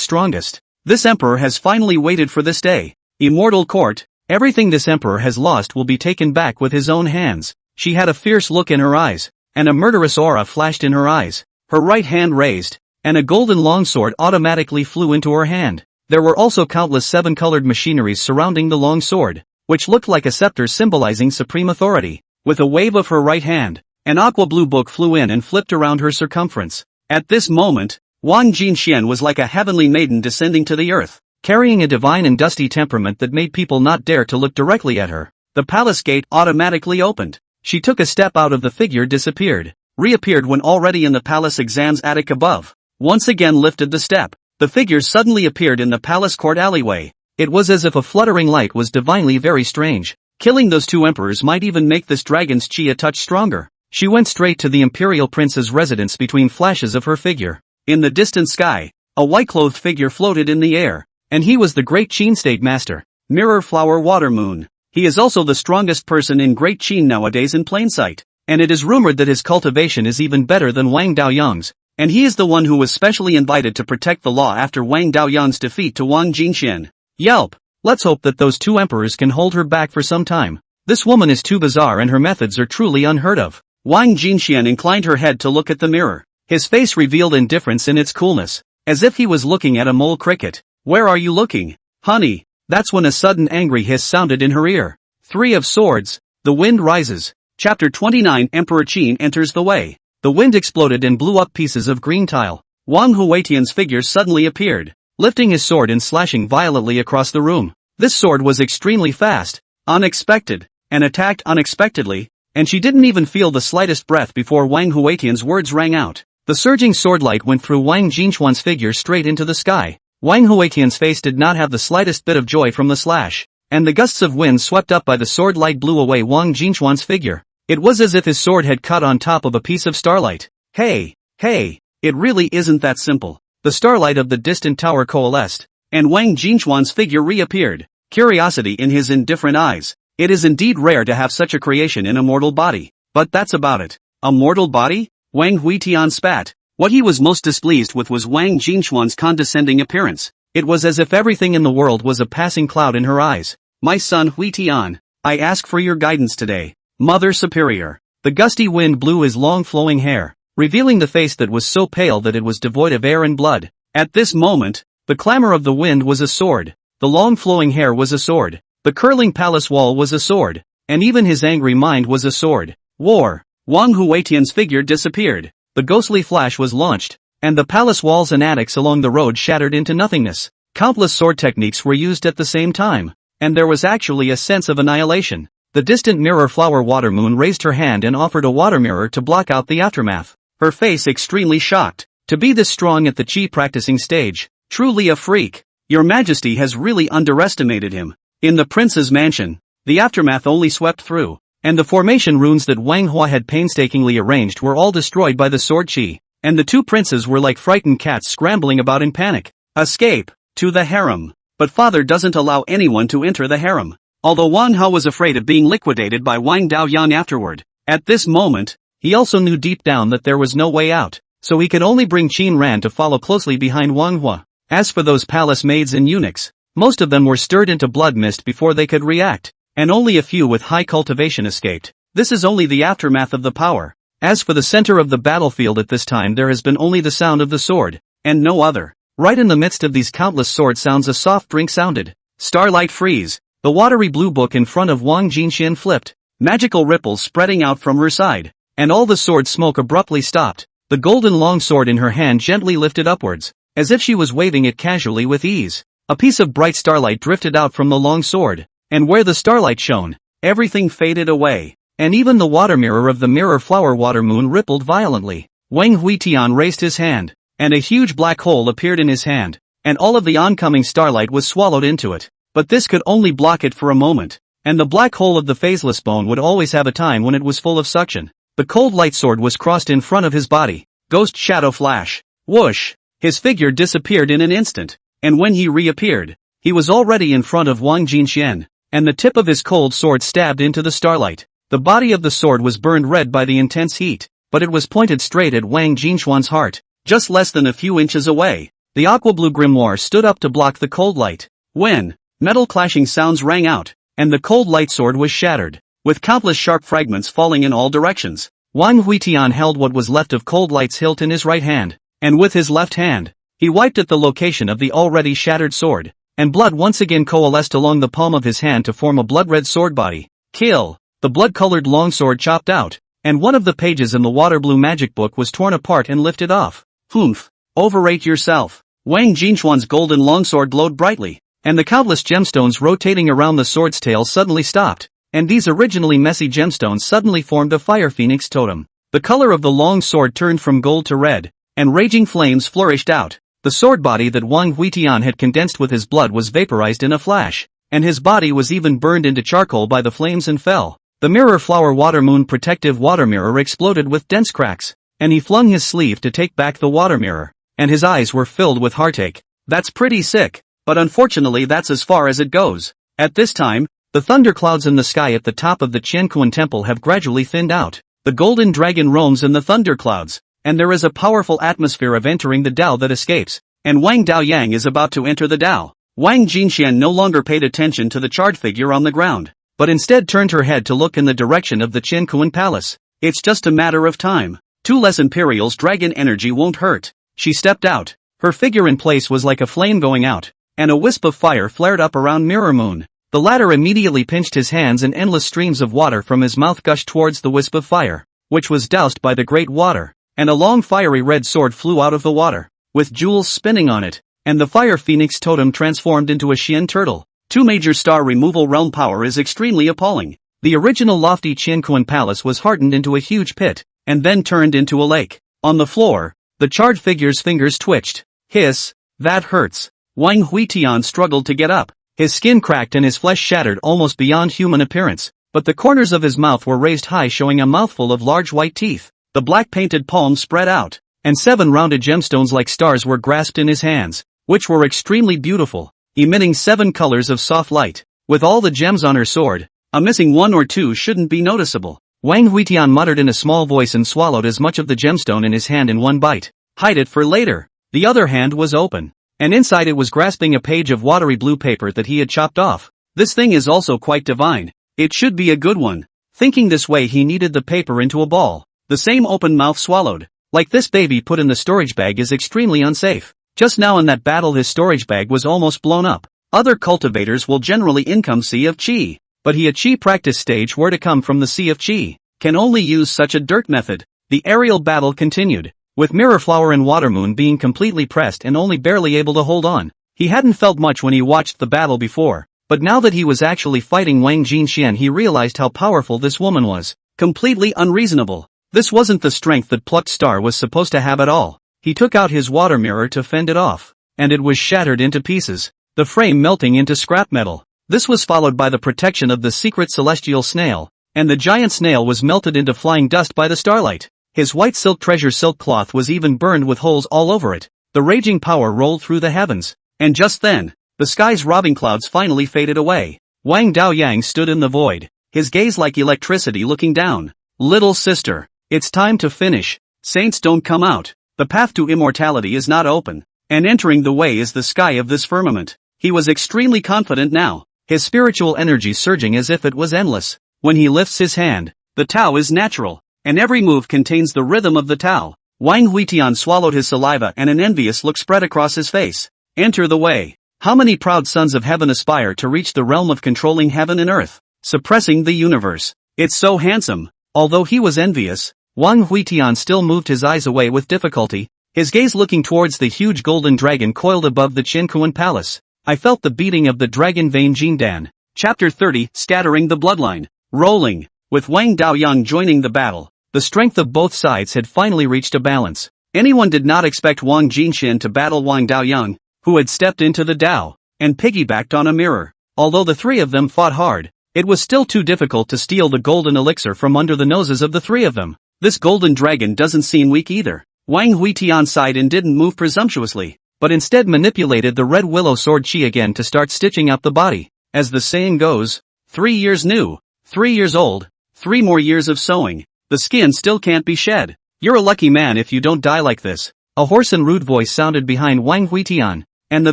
strongest. This emperor has finally waited for this day. Immortal court, everything this emperor has lost will be taken back with his own hands. She had a fierce look in her eyes, and a murderous aura flashed in her eyes. Her right hand raised, and a golden longsword automatically flew into her hand. There were also countless 7-colored machineries surrounding the long sword. which looked like a scepter symbolizing supreme authority. With a wave of her right hand, an aqua blue book flew in and flipped around her circumference. At this moment, Wang Jinxian was like a heavenly maiden descending to the earth, carrying a divine and dusty temperament that made people not dare to look directly at her. The palace gate automatically opened. She took a step out of the figure, disappeared, reappeared when already in the palace exams attic above. Once again lifted the step. The figure suddenly appeared in the palace court alleyway. It was as if a fluttering light was divinely very strange. Killing those two emperors might even make this dragon's chi a touch stronger. She went straight to the imperial prince's residence between flashes of her figure. In the distant sky, a white-clothed figure floated in the air, and he was the great Qin state master, Mirror Flower Water Moon. He is also the strongest person in Great Qin nowadays in plain sight, and it is rumored that his cultivation is even better than Wang Daoyang's, and he is the one who was specially invited to protect the law after Wang Daoyang's defeat to Wang Jinxian. Yelp! Let's hope that those two emperors can hold her back for some time. This woman is too bizarre and her methods are truly unheard of. Wang Jinxian inclined her head to look at the mirror. His face revealed indifference in its coolness, as if he was looking at a mole cricket. Where are you looking, honey? That's when a sudden angry hiss sounded in her ear. 3 of Swords, the wind rises. Chapter 29 Emperor Qin enters the way. The wind exploded and blew up pieces of green tile. Wang Huitian's figure suddenly appeared, lifting his sword and slashing violently across the room. This sword was extremely fast, unexpected, and attacked unexpectedly, and she didn't even feel the slightest breath before Wang Huitian's words rang out. The surging sword light went through Wang Jinxuan's figure straight into the sky. Wang Huitian's face did not have the slightest bit of joy from the slash, and the gusts of wind swept up by the sword light blew away Wang Jinxuan's figure. It was as if his sword had cut on top of a piece of starlight. Hey, it really isn't that simple. The starlight of the distant tower coalesced, and Wang Jinxuan's figure reappeared, curiosity in his indifferent eyes. It is indeed rare to have such a creation in a mortal body, but that's about it. A mortal body? Wang Huitian spat. What he was most displeased with was Wang Jinxuan's condescending appearance. It was as if everything in the world was a passing cloud in her eyes. My son Huitian, I ask for your guidance today, Mother Superior. The gusty wind blew his long flowing hair, revealing the face that was so pale that it was devoid of air and blood. At this moment, the clamor of the wind was a sword, the long flowing hair was a sword, the curling palace wall was a sword, and even his angry mind was a sword. War! Wang Huitian's figure disappeared, the ghostly flash was launched, and the palace walls and attics along the road shattered into nothingness. Countless sword techniques were used at the same time, and there was actually a sense of annihilation. The distant Mirror Flower Water Moon raised her hand and offered a water mirror to block out the aftermath, her face extremely shocked. To be this strong at the Qi practicing stage, truly a freak. Your Majesty has really underestimated him. In the prince's mansion, the aftermath only swept through, and the formation runes that Wang Hua had painstakingly arranged were all destroyed by the sword Qi, and the two princes were like frightened cats scrambling about in panic. Escape! To the harem. But father doesn't allow anyone to enter the harem. Although Wang Hao was afraid of being liquidated by Wang Daoyang afterward, at this moment, he also knew deep down that there was no way out, so he could only bring Qin Ran to follow closely behind Wang Hua. As for those palace maids and eunuchs, most of them were stirred into blood mist before they could react, and only a few with high cultivation escaped. This is only the aftermath of the power. As for the center of the battlefield at this time, there has been only the sound of the sword, and no other. Right in the midst of these countless sword sounds a soft drink sounded. Starlight freeze. The watery blue book in front of Wang Jinxian flipped, magical ripples spreading out from her side, and all the sword smoke abruptly stopped. The golden long sword in her hand gently lifted upwards, as if she was waving it casually with ease. A piece of bright starlight drifted out from the long sword, and where the starlight shone, everything faded away, and even the water mirror of the Mirror Flower Water Moon rippled violently. Wang Huitian raised his hand, and a huge black hole appeared in his hand, and all of the oncoming starlight was swallowed into it. But this could only block it for a moment, and the black hole of the phaseless bone would always have a time when it was full of suction. The cold light sword was crossed in front of his body. Ghost shadow flash. Whoosh! His figure disappeared in an instant, and when he reappeared, he was already in front of Wang Jinxian, and the tip of his cold sword stabbed into the starlight. The body of the sword was burned red by the intense heat, but it was pointed straight at Wang Jinxuan's heart, just less than a few inches away. The aqua blue grimoire stood up to block the cold light. When metal clashing sounds rang out, and the cold light sword was shattered, with countless sharp fragments falling in all directions. Wang Huitian held what was left of cold light's hilt in his right hand, and with his left hand, he wiped at the location of the already shattered sword. and blood once again coalesced along the palm of his hand to form a blood-red sword body. Kill! The blood-colored longsword chopped out, and one of the pages in the water-blue magic book was torn apart and lifted off. Humph! Overrate yourself. Wang Jinchuan's golden longsword glowed brightly, and the countless gemstones rotating around the sword's tail suddenly stopped, and these originally messy gemstones suddenly formed a fire phoenix totem. The color of the long sword turned from gold to red, and raging flames flourished out. The sword body that Wang Huitian had condensed with his blood was vaporized in a flash, and his body was even burned into charcoal by the flames and fell. The mirror flower water moon protective water mirror exploded with dense cracks, and he flung his sleeve to take back the water mirror, and his eyes were filled with heartache. That's pretty sick, but unfortunately that's as far as it goes. At this time, the thunderclouds in the sky at the top of the Qianquan temple have gradually thinned out. The golden dragon roams in the thunderclouds, and there is a powerful atmosphere of entering the Dao that escapes, and Wang Daoyang is about to enter the Dao. Wang Jinxian no longer paid attention to the charred figure on the ground, but instead turned her head to look in the direction of the Qianquan palace. It's just a matter of time. 2 less Imperial's dragon energy won't hurt. She stepped out. Her figure in place was like a flame going out, and a wisp of fire flared up around Mirror Moon. The latter immediately pinched his hands and endless streams of water from his mouth gushed towards the wisp of fire, which was doused by the great water, and a long fiery red sword flew out of the water, with jewels spinning on it, and the fire phoenix totem transformed into a Xian turtle. 2 major star removal realm power is extremely appalling. The original lofty Qianquan palace was hardened into a huge pit, and then turned into a lake. On the floor, the charred figure's fingers twitched. Hiss, that hurts. Wang Huitian struggled to get up. His skin cracked and his flesh shattered almost beyond human appearance, but the corners of his mouth were raised high showing a mouthful of large white teeth. The black painted palms spread out, and 7 rounded gemstones like stars were grasped in his hands, which were extremely beautiful, emitting 7 colors of soft light. With all the gems on her sword, a missing 1 or 2 shouldn't be noticeable. Wang Huitian muttered in a small voice and swallowed as much of the gemstone in his hand in one bite. Hide it for later. The other hand was open, and inside it was grasping a page of watery blue paper that he had chopped off. This thing is also quite divine. It should be a good one. Thinking this way, he kneaded the paper into a ball. The same open mouth swallowed. Like this baby put in the storage bag is extremely unsafe. Just now in that battle his storage bag was almost blown up. Other cultivators will generally income Sea of Qi, but he a Qi practice stage where to come from the Sea of Qi can only use such a dirt method. The aerial battle continued, with Mirror Flower and Water Moon being completely pressed and only barely able to hold on. He hadn't felt much when he watched the battle before, but now that he was actually fighting Wang Jinxian he realized how powerful this woman was. Completely unreasonable. This wasn't the strength that Plucked Star was supposed to have at all. He took out his water mirror to fend it off, and it was shattered into pieces, the frame melting into scrap metal. This was followed by the protection of the secret celestial snail, and the giant snail was melted into flying dust by the starlight. His white silk treasure silk cloth was even burned with holes all over it. The raging power rolled through the heavens, and just then, the sky's robbing clouds finally faded away. Wang Daoyang stood in the void, his gaze like electricity looking down. Little sister, it's time to finish. Saints don't come out. The path to immortality is not open, and entering the way is the sky of this firmament. He was extremely confident now, his spiritual energy surging as if it was endless. When he lifts his hand, the Tao is natural, and every move contains the rhythm of the Tao. Wang Huitian swallowed his saliva and an envious look spread across his face. Enter the way. How many proud sons of heaven aspire to reach the realm of controlling heaven and earth, suppressing the universe? It's so handsome. Although he was envious, Wang Huitian still moved his eyes away with difficulty, his gaze looking towards the huge golden dragon coiled above the Qianquan palace. I felt the beating of the dragon vein Jindan. Chapter 30, Scattering the Bloodline. Rolling. With Wang Daoyang joining the battle, the strength of both sides had finally reached a balance. Anyone did not expect Wang Jinxian to battle Wang Daoyang, who had stepped into the Dao, and piggybacked on a mirror. Although the 3 of them fought hard, it was still too difficult to steal the golden elixir from under the noses of the 3 of them. This golden dragon doesn't seem weak either. Wang Huitian sighed and didn't move presumptuously, but instead manipulated the red willow sword Qi again to start stitching up the body. As the saying goes, 3 years new, 3 years old, 3 more years of sewing. The skin still can't be shed. You're a lucky man if you don't die like this. A hoarse and rude voice sounded behind Wang Huitian, and the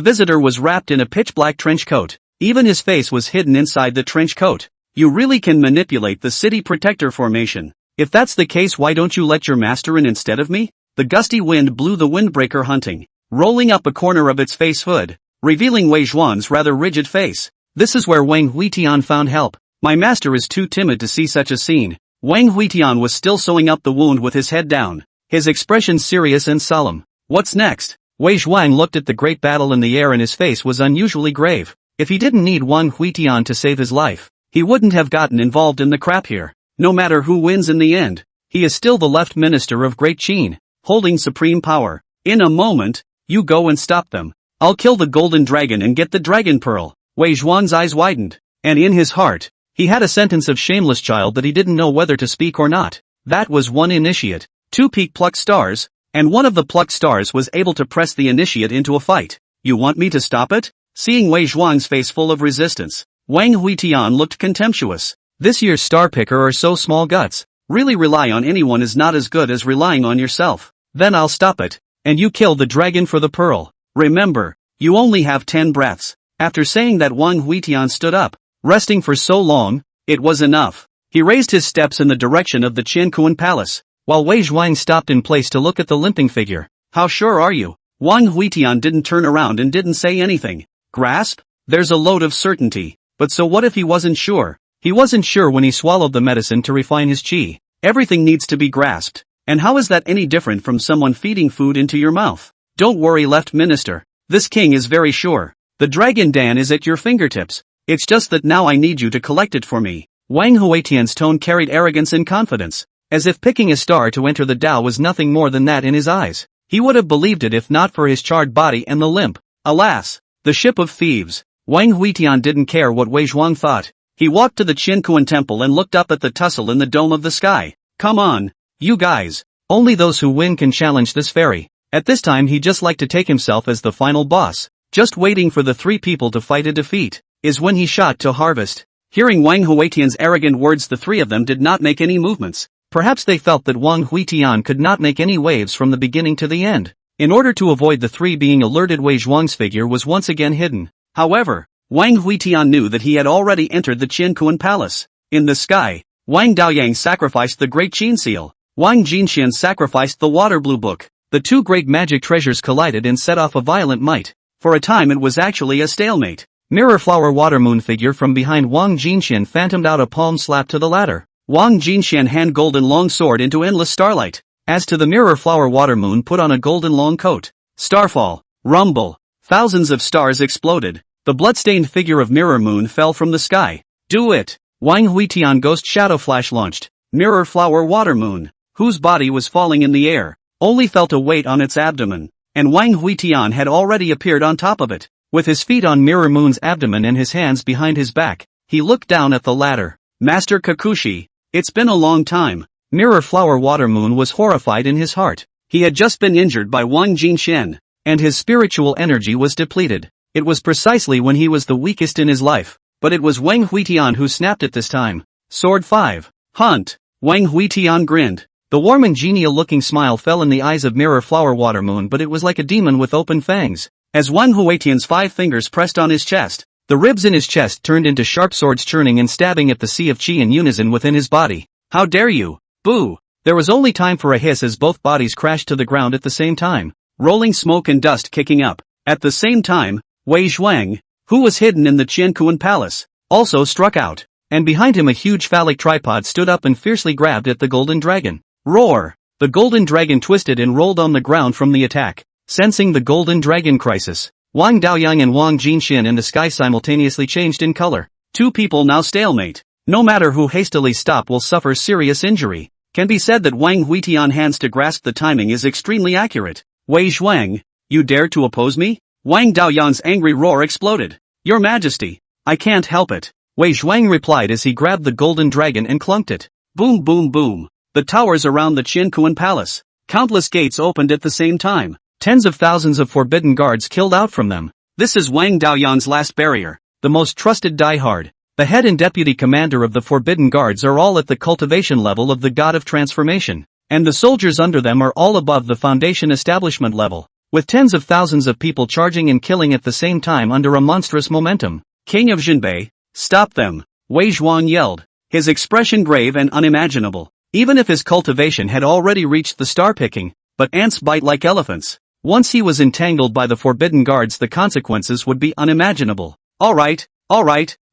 visitor was wrapped in a pitch-black trench coat. Even his face was hidden inside the trench coat. You really can manipulate the city protector formation. If that's the case, why don't you let your master in instead of me? The gusty wind blew the windbreaker hunting, rolling up a corner of its face hood. revealing Wei Zhuang's rather rigid face. This is where Wang Huitian found help. My master is too timid to see such a scene. Wang Huitian was still sewing up the wound with his head down, his expression serious and solemn. What's next? Wei Zhuang looked at the great battle in the air and his face was unusually grave. If he didn't need Wang Huitian to save his life, he wouldn't have gotten involved in the crap here. No matter who wins in the end, he is still the left minister of Great Qin, holding supreme power. In a moment, you go and stop them. I'll kill the golden dragon and get the dragon pearl. Wei Zhuang's eyes widened, and in his heart, he had a sentence of shameless child that he didn't know whether to speak or not. That was one initiate, 2 peak plucked stars, and one of the plucked stars was able to press the initiate into a fight. You want me to stop it? Seeing Wei Zhuang's face full of resistance, Wang Huitian looked contemptuous. This year's star picker are so small guts. Really rely on anyone is not as good as relying on yourself. Then I'll stop it, and you kill the dragon for the pearl. Remember, you only have 10 breaths. After saying that, Wang Huitian stood up. Resting for so long, it was enough. He raised his steps in the direction of the Qiankuan palace, while Wei Zhuang stopped in place to look at the limping figure. How sure are you? Wang Huitian didn't turn around and didn't say anything. Grasp? There's a load of certainty. But so what if he wasn't sure? He wasn't sure when he swallowed the medicine to refine his qi. Everything needs to be grasped. And how is that any different from someone feeding food into your mouth? Don't worry, left minister. This king is very sure. The dragon Dan is at your fingertips. It's just that now I need you to collect it for me. Wang Huitian's tone carried arrogance and confidence, as if picking a star to enter the Tao was nothing more than that in his eyes. He would have believed it if not for his charred body and the limp. Alas, the ship of thieves. Wang Huitian didn't care what Wei Zhuang thought. He walked to the Qiankuan temple and looked up at the tussle in the dome of the sky. Come on, you guys. Only those who win can challenge this fairy. At this time he just liked to take himself as the final boss. Just waiting for the 3 people to fight a defeat, is when he shot to harvest. Hearing Wang Huitian's arrogant words, the 3 of them did not make any movements. Perhaps they felt that Wang Huitian could not make any waves from the beginning to the end. In order to avoid the 3 being alerted, Wei Zhuang's figure was once again hidden. However, Wang Huitian knew that he had already entered the Qiankuan palace. In the sky, Wang Daoyang sacrificed the Great Qin seal. Wang Jinxian sacrificed the Water Blue Book. The 2 great magic treasures collided and set off a violent might. For a time it was actually a stalemate. Mirror Flower Water Moon figure from behind Wang Jinxian phantomed out a palm slap to the latter. Wang Jinxian hand golden long sword into endless starlight. As to the Mirror Flower Water Moon put on a golden long coat. Starfall. Rumble. Thousands of stars exploded. The bloodstained figure of Mirror Moon fell from the sky. Do it! Wang Huitian Ghost Shadow Flash launched. Mirror Flower Water Moon, whose body was falling in the air, only felt a weight on its abdomen, and Wang Huitian had already appeared on top of it. With his feet on Mirror Moon's abdomen and his hands behind his back, he looked down at the latter. Master Kakushi, it's been a long time. Mirror Flower Water Moon was horrified in his heart. He had just been injured by Wang Jinxian, and his spiritual energy was depleted. It was precisely when he was the weakest in his life, but it was Wang Huitian who snapped it this time. Sword 5. Hunt. Wang Huitian grinned. The warm and genial-looking smile fell in the eyes of Mirror Flower Water Moon, but it was like a demon with open fangs. As Wang Huitian's 5 fingers pressed on his chest, the ribs in his chest turned into sharp swords, churning and stabbing at the sea of qi in unison within his body. How dare you! Boo! There was only time for a hiss as both bodies crashed to the ground at the same time, rolling smoke and dust kicking up. At the same time, Wei Zhuang, who was hidden in the Qiankuan palace, also struck out, and behind him a huge phallic tripod stood up and fiercely grabbed at the golden dragon. Roar! The golden dragon twisted and rolled on the ground from the attack. Sensing the golden dragon crisis, Wang Daoyang and Wang Jinxian in the sky simultaneously changed in color. 2 people now stalemate. No matter who hastily stop will suffer serious injury. Can be said that Wang Huitian hands to grasp the timing is extremely accurate. Wei Zhuang, you dare to oppose me? Wang Daoyang's angry roar exploded. Your Majesty, I can't help it. Wei Zhuang replied as he grabbed the golden dragon and clunked it. Boom boom boom. The towers around the Qiankuan palace. Countless gates opened at the same time. Tens of thousands of forbidden guards killed out from them. This is Wang Daoyang's last barrier, the most trusted diehard. The head and deputy commander of the forbidden guards are all at the cultivation level of the God of Transformation, and the soldiers under them are all above the foundation establishment level, with tens of thousands of people charging and killing at the same time under a monstrous momentum. King of Jinbei, stop them! Wei Zhuang yelled, his expression grave and unimaginable. Even if his cultivation had already reached the star picking, but ants bite like elephants. Once he was entangled by the forbidden guards, the consequences would be unimaginable. Alright,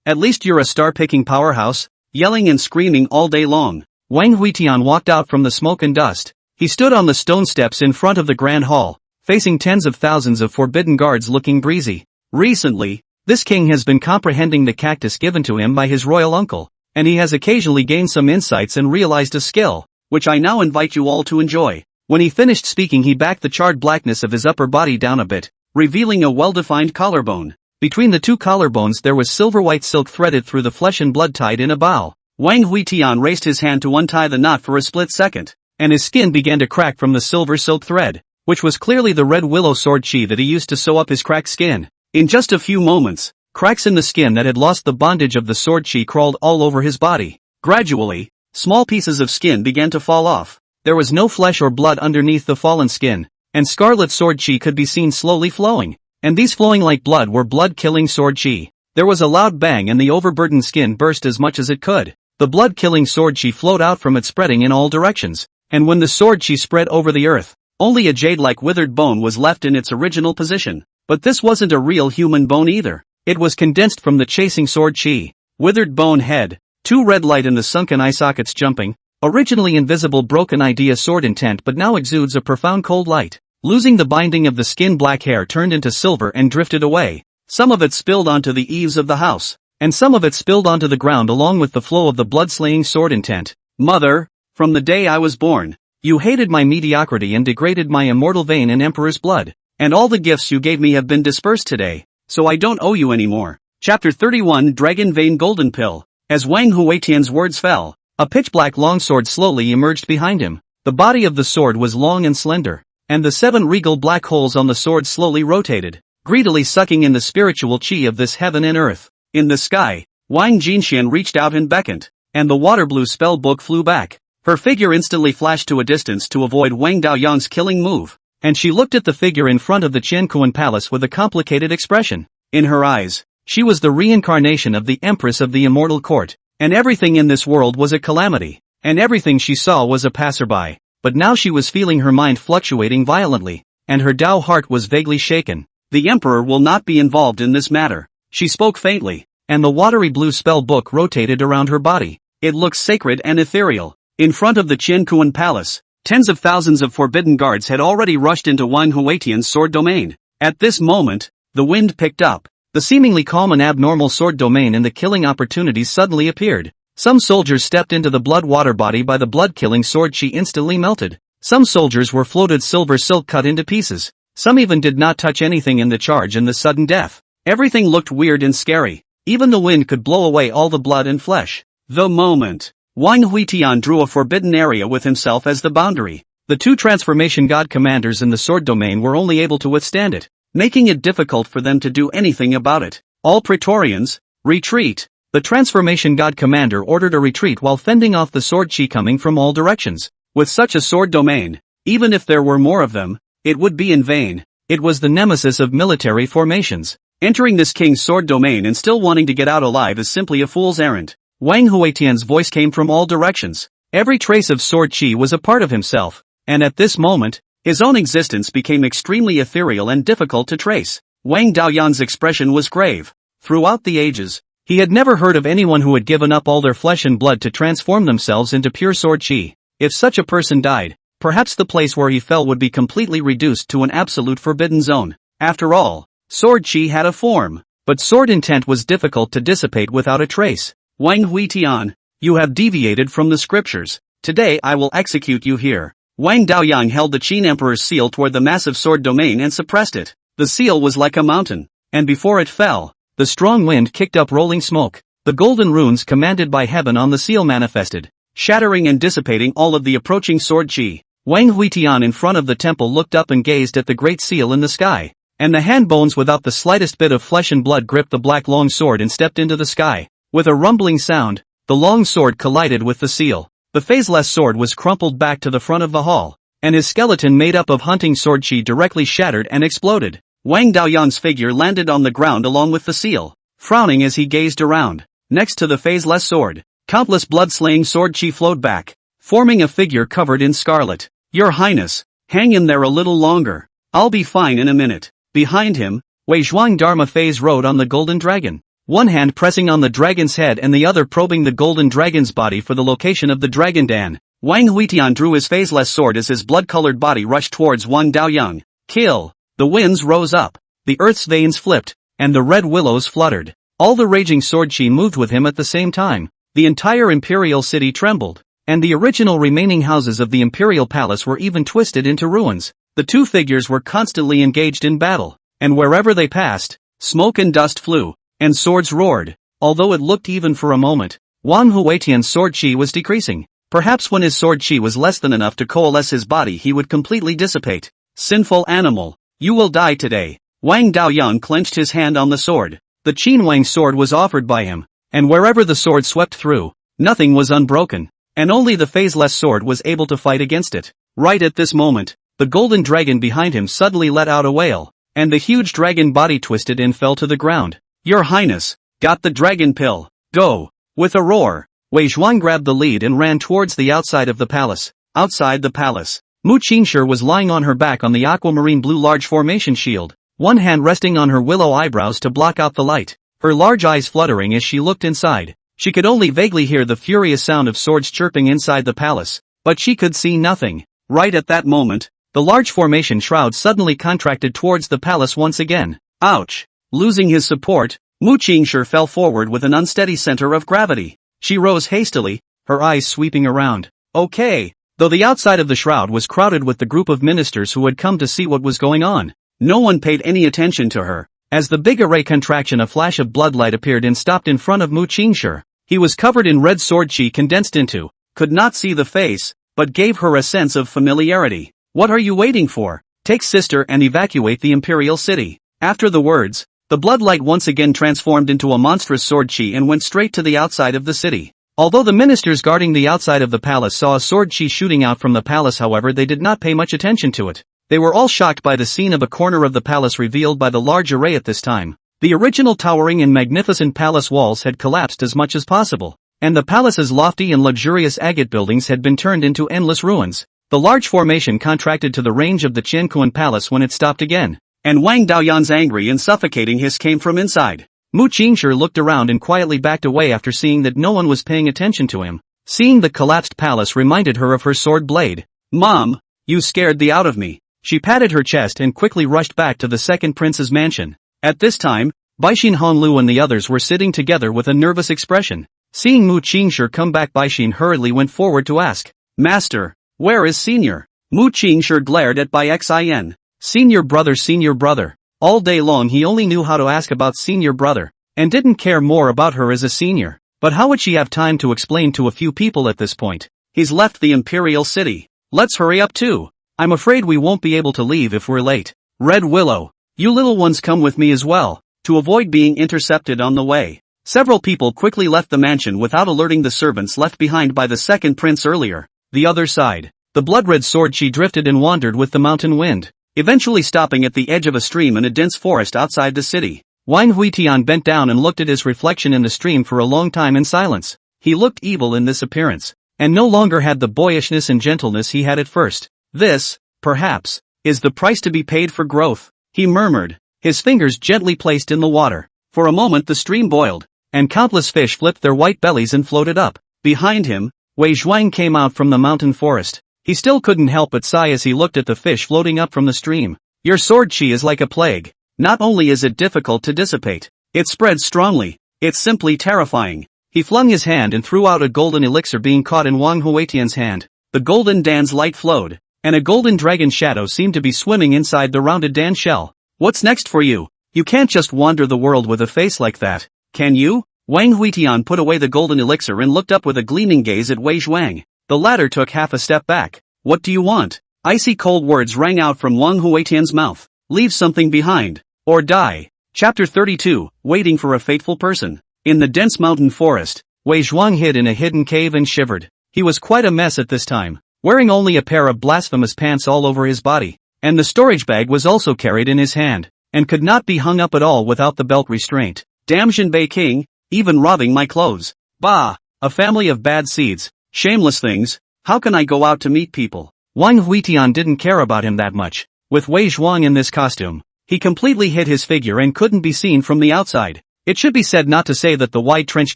at least you're a star-picking powerhouse, yelling and screaming all day long. Wang Huitian walked out from the smoke and dust. He stood on the stone steps in front of the grand hall, facing tens of thousands of forbidden guards looking breezy. Recently, this king has been comprehending the cactus given to him by his royal uncle, and he has occasionally gained some insights and realized a skill, which I now invite you all to enjoy. When he finished speaking, he backed the charred blackness of his upper body down a bit, revealing a well-defined collarbone. Between the two collarbones there was silver-white silk threaded through the flesh and blood tied in a bow. Wang Huitian raised his hand to untie the knot for a split second, and his skin began to crack from the silver silk thread, which was clearly the red willow sword chi that he used to sew up his cracked skin. In just a few moments, cracks in the skin that had lost the bondage of the sword chi crawled all over his body. Gradually, small pieces of skin began to fall off. There was no flesh or blood underneath the fallen skin, and scarlet sword chi could be seen slowly flowing, and these flowing like blood were blood-killing sword chi. There was a loud bang and the overburdened skin burst as much as it could. The blood-killing sword chi flowed out from it, spreading in all directions, and when the sword chi spread over the earth, only a jade-like withered bone was left in its original position. But this wasn't a real human bone either. It was condensed from the chasing sword chi. Withered bone head, two red light in the sunken eye sockets jumping. Originally invisible broken idea sword intent, but now exudes a profound cold light. Losing the binding of the skin, black hair turned into silver and drifted away. Some of it spilled onto the eaves of the house, and some of it spilled onto the ground along with the flow of the blood-slaying sword intent. Mother, from the day I was born, you hated my mediocrity and degraded my immortal vein in Emperor's blood, and all the gifts you gave me have been dispersed today, so I don't owe you anymore. Chapter 31 Dragon Vein Golden Pill. As Wang Huitian's words fell, a pitch-black longsword slowly emerged behind him. The body of the sword was long and slender, and the 7 regal black holes on the sword slowly rotated, greedily sucking in the spiritual chi of this heaven and earth. In the sky, Wang Jinxian reached out and beckoned, and the water blue spell book flew back. Her figure instantly flashed to a distance to avoid Wang Daoyang's killing move, and she looked at the figure in front of the Qiankuan Palace with a complicated expression. In her eyes, she was the reincarnation of the Empress of the Immortal Court. And everything in this world was a calamity, and everything she saw was a passerby. But now she was feeling her mind fluctuating violently, and her Dao heart was vaguely shaken. The Emperor will not be involved in this matter. She spoke faintly, and the watery blue spell book rotated around her body. It looked sacred and ethereal. In front of the Qiankuan Palace, tens of thousands of forbidden guards had already rushed into Wang Huitian's sword domain. At this moment, the wind picked up. The seemingly calm and abnormal sword domain and the killing opportunities suddenly appeared. Some soldiers stepped into the blood water body by the blood-killing sword chi instantly melted. Some soldiers were floated silver silk cut into pieces. Some even did not touch anything in the charge and the sudden death. Everything looked weird and scary. Even the wind could blow away all the blood and flesh. The moment, Wang Huitian drew a forbidden area with himself as the boundary. The 2 transformation god commanders in the sword domain were only able to withstand it, making it difficult for them to do anything about it. All Praetorians, retreat! The transformation god commander ordered a retreat while fending off the sword chi coming from all directions. With such a sword domain, even if there were more of them, it would be in vain. It was the nemesis of military formations. Entering this king's sword domain and still wanting to get out alive is simply a fool's errand. Wang Huitian's voice came from all directions. Every trace of sword chi was a part of himself, and at this moment, his own existence became extremely ethereal and difficult to trace. Wang Daoyang's expression was grave. Throughout the ages, he had never heard of anyone who had given up all their flesh and blood to transform themselves into pure sword chi. If such a person died, perhaps the place where he fell would be completely reduced to an absolute forbidden zone. After all, sword chi had a form, but sword intent was difficult to dissipate without a trace. Wang Huitian, you have deviated from the scriptures. Today I will execute you here. Wang Daoyang held the Qin Emperor's seal toward the massive sword domain and suppressed it. The seal was like a mountain, and before it fell, the strong wind kicked up rolling smoke. The golden runes commanded by heaven on the seal manifested, shattering and dissipating all of the approaching sword chi. Wang Huitian in front of the temple looked up and gazed at the great seal in the sky, and the hand bones without the slightest bit of flesh and blood gripped the black long sword and stepped into the sky. With a rumbling sound, the long sword collided with the seal. The phaseless sword was crumpled back to the front of the hall, and his skeleton made up of hunting sword chi directly shattered and exploded. Wang Daoyang's figure landed on the ground along with the seal, frowning as he gazed around. Next to the phaseless sword, countless blood-slaying sword chi flowed back, forming a figure covered in scarlet. Your Highness, hang in there a little longer. I'll be fine in a minute. Behind him, Wei Zhuang Dharma phase rode on the golden dragon. One hand pressing on the dragon's head and the other probing the golden dragon's body for the location of the dragon Dan. Wang Huitian drew his phaseless sword as his blood-colored body rushed towards Wang Daoyang. Kill! The winds rose up, the earth's veins flipped, and the red willows fluttered. All the raging sword chi moved with him at the same time. The entire imperial city trembled, and the original remaining houses of the imperial palace were even twisted into ruins. The two figures were constantly engaged in battle, and wherever they passed, smoke and dust flew, and swords roared. Although it looked even for a moment, Wang Huitian's sword chi was decreasing. Perhaps when his sword chi was less than enough to coalesce his body he would completely dissipate. Sinful animal, you will die today. Wang Daoyang clenched his hand on the sword. The Qin Wang sword was offered by him, and wherever the sword swept through, nothing was unbroken, and only the phaseless sword was able to fight against it. Right at this moment, the golden dragon behind him suddenly let out a wail, and the huge dragon body twisted and fell to the ground. Your Highness, got the dragon pill, go! With a roar, Wei Zhuang grabbed the lead and ran towards the outside of the palace. Outside the palace, Mu Qingshi was lying on her back on the aquamarine blue large formation shield, one hand resting on her willow eyebrows to block out the light, her large eyes fluttering as she looked inside. She could only vaguely hear the furious sound of swords chirping inside the palace, but she could see nothing. Right at that moment, the large formation shroud suddenly contracted towards the palace once again. Ouch! Losing his support, Mu Qingshi fell forward with an unsteady center of gravity. She rose hastily, her eyes sweeping around. Okay. Though the outside of the shroud was crowded with the group of ministers who had come to see what was going on, no one paid any attention to her. As the big array contraction, a flash of bloodlight appeared and stopped in front of Mu Qingshi. He was covered in red sword chi condensed into, could not see the face, but gave her a sense of familiarity. What are you waiting for? Take sister and evacuate the imperial city. After the words, the bloodlight once again transformed into a monstrous sword chi and went straight to the outside of the city. Although the ministers guarding the outside of the palace saw a sword chi shooting out from the palace, however, they did not pay much attention to it. They were all shocked by the scene of a corner of the palace revealed by the large array at this time. The original towering and magnificent palace walls had collapsed as much as possible, and the palace's lofty and luxurious agate buildings had been turned into endless ruins. The large formation contracted to the range of the Qianquan palace when it stopped again, and Wang Daoyang's angry and suffocating hiss came from inside. Mu Qingshi looked around and quietly backed away after seeing that no one was paying attention to him. Seeing the collapsed palace reminded her of her sword blade. Mom, you scared the out of me. She patted her chest and quickly rushed back to the second prince's mansion. At this time, Baixin Honglu and the others were sitting together with a nervous expression. Seeing Mu Qingshi come back, Baixin hurriedly went forward to ask, Master, where is Senior? Mu Qingshi glared at Baixin. Senior brother. All day long he only knew how to ask about senior brother, and didn't care more about her as a senior. But how would she have time to explain to a few people at this point? He's left the imperial city. Let's hurry up too. I'm afraid we won't be able to leave if we're late. Red Willow, you little ones come with me as well, to avoid being intercepted on the way. Several people quickly left the mansion without alerting the servants left behind by the second prince earlier. The other side, the blood-red sword chi drifted and wandered with the mountain wind, eventually stopping at the edge of a stream in a dense forest outside the city. Wang Huitian bent down and looked at his reflection in the stream for a long time in silence. He looked evil in this appearance, and no longer had the boyishness and gentleness he had at first. This, perhaps, is the price to be paid for growth, he murmured, his fingers gently placed in the water. For a moment the stream boiled, and countless fish flipped their white bellies and floated up. Behind him, Wei Zhuang came out from the mountain forest. He still couldn't help but sigh as he looked at the fish floating up from the stream. Your sword chi is like a plague. Not only is it difficult to dissipate, it spreads strongly. It's simply terrifying. He flung his hand and threw out a golden elixir being caught in Wang Huitian's hand. The golden dan's light flowed, and a golden dragon shadow seemed to be swimming inside the rounded dan shell. What's next for you? You can't just wander the world with a face like that, can you? Wang Huitian put away the golden elixir and looked up with a gleaming gaze at Wei Zhuang. The latter took half a step back. What do you want? Icy cold words rang out from Wang Huitian's mouth. Leave something behind, or die. Chapter 32, Waiting for a Fateful Person. In the dense mountain forest, Wei Zhuang hid in a hidden cave and shivered. He was quite a mess at this time, wearing only a pair of blasphemous pants all over his body, and the storage bag was also carried in his hand, and could not be hung up at all without the belt restraint. Damn Jinbei King, even robbing my clothes. Bah! A family of bad seeds, shameless things, how can I go out to meet people? Wang Huitian didn't care about him that much. With Wei Zhuang in this costume, he completely hid his figure and couldn't be seen from the outside. It should be said not to say that the white trench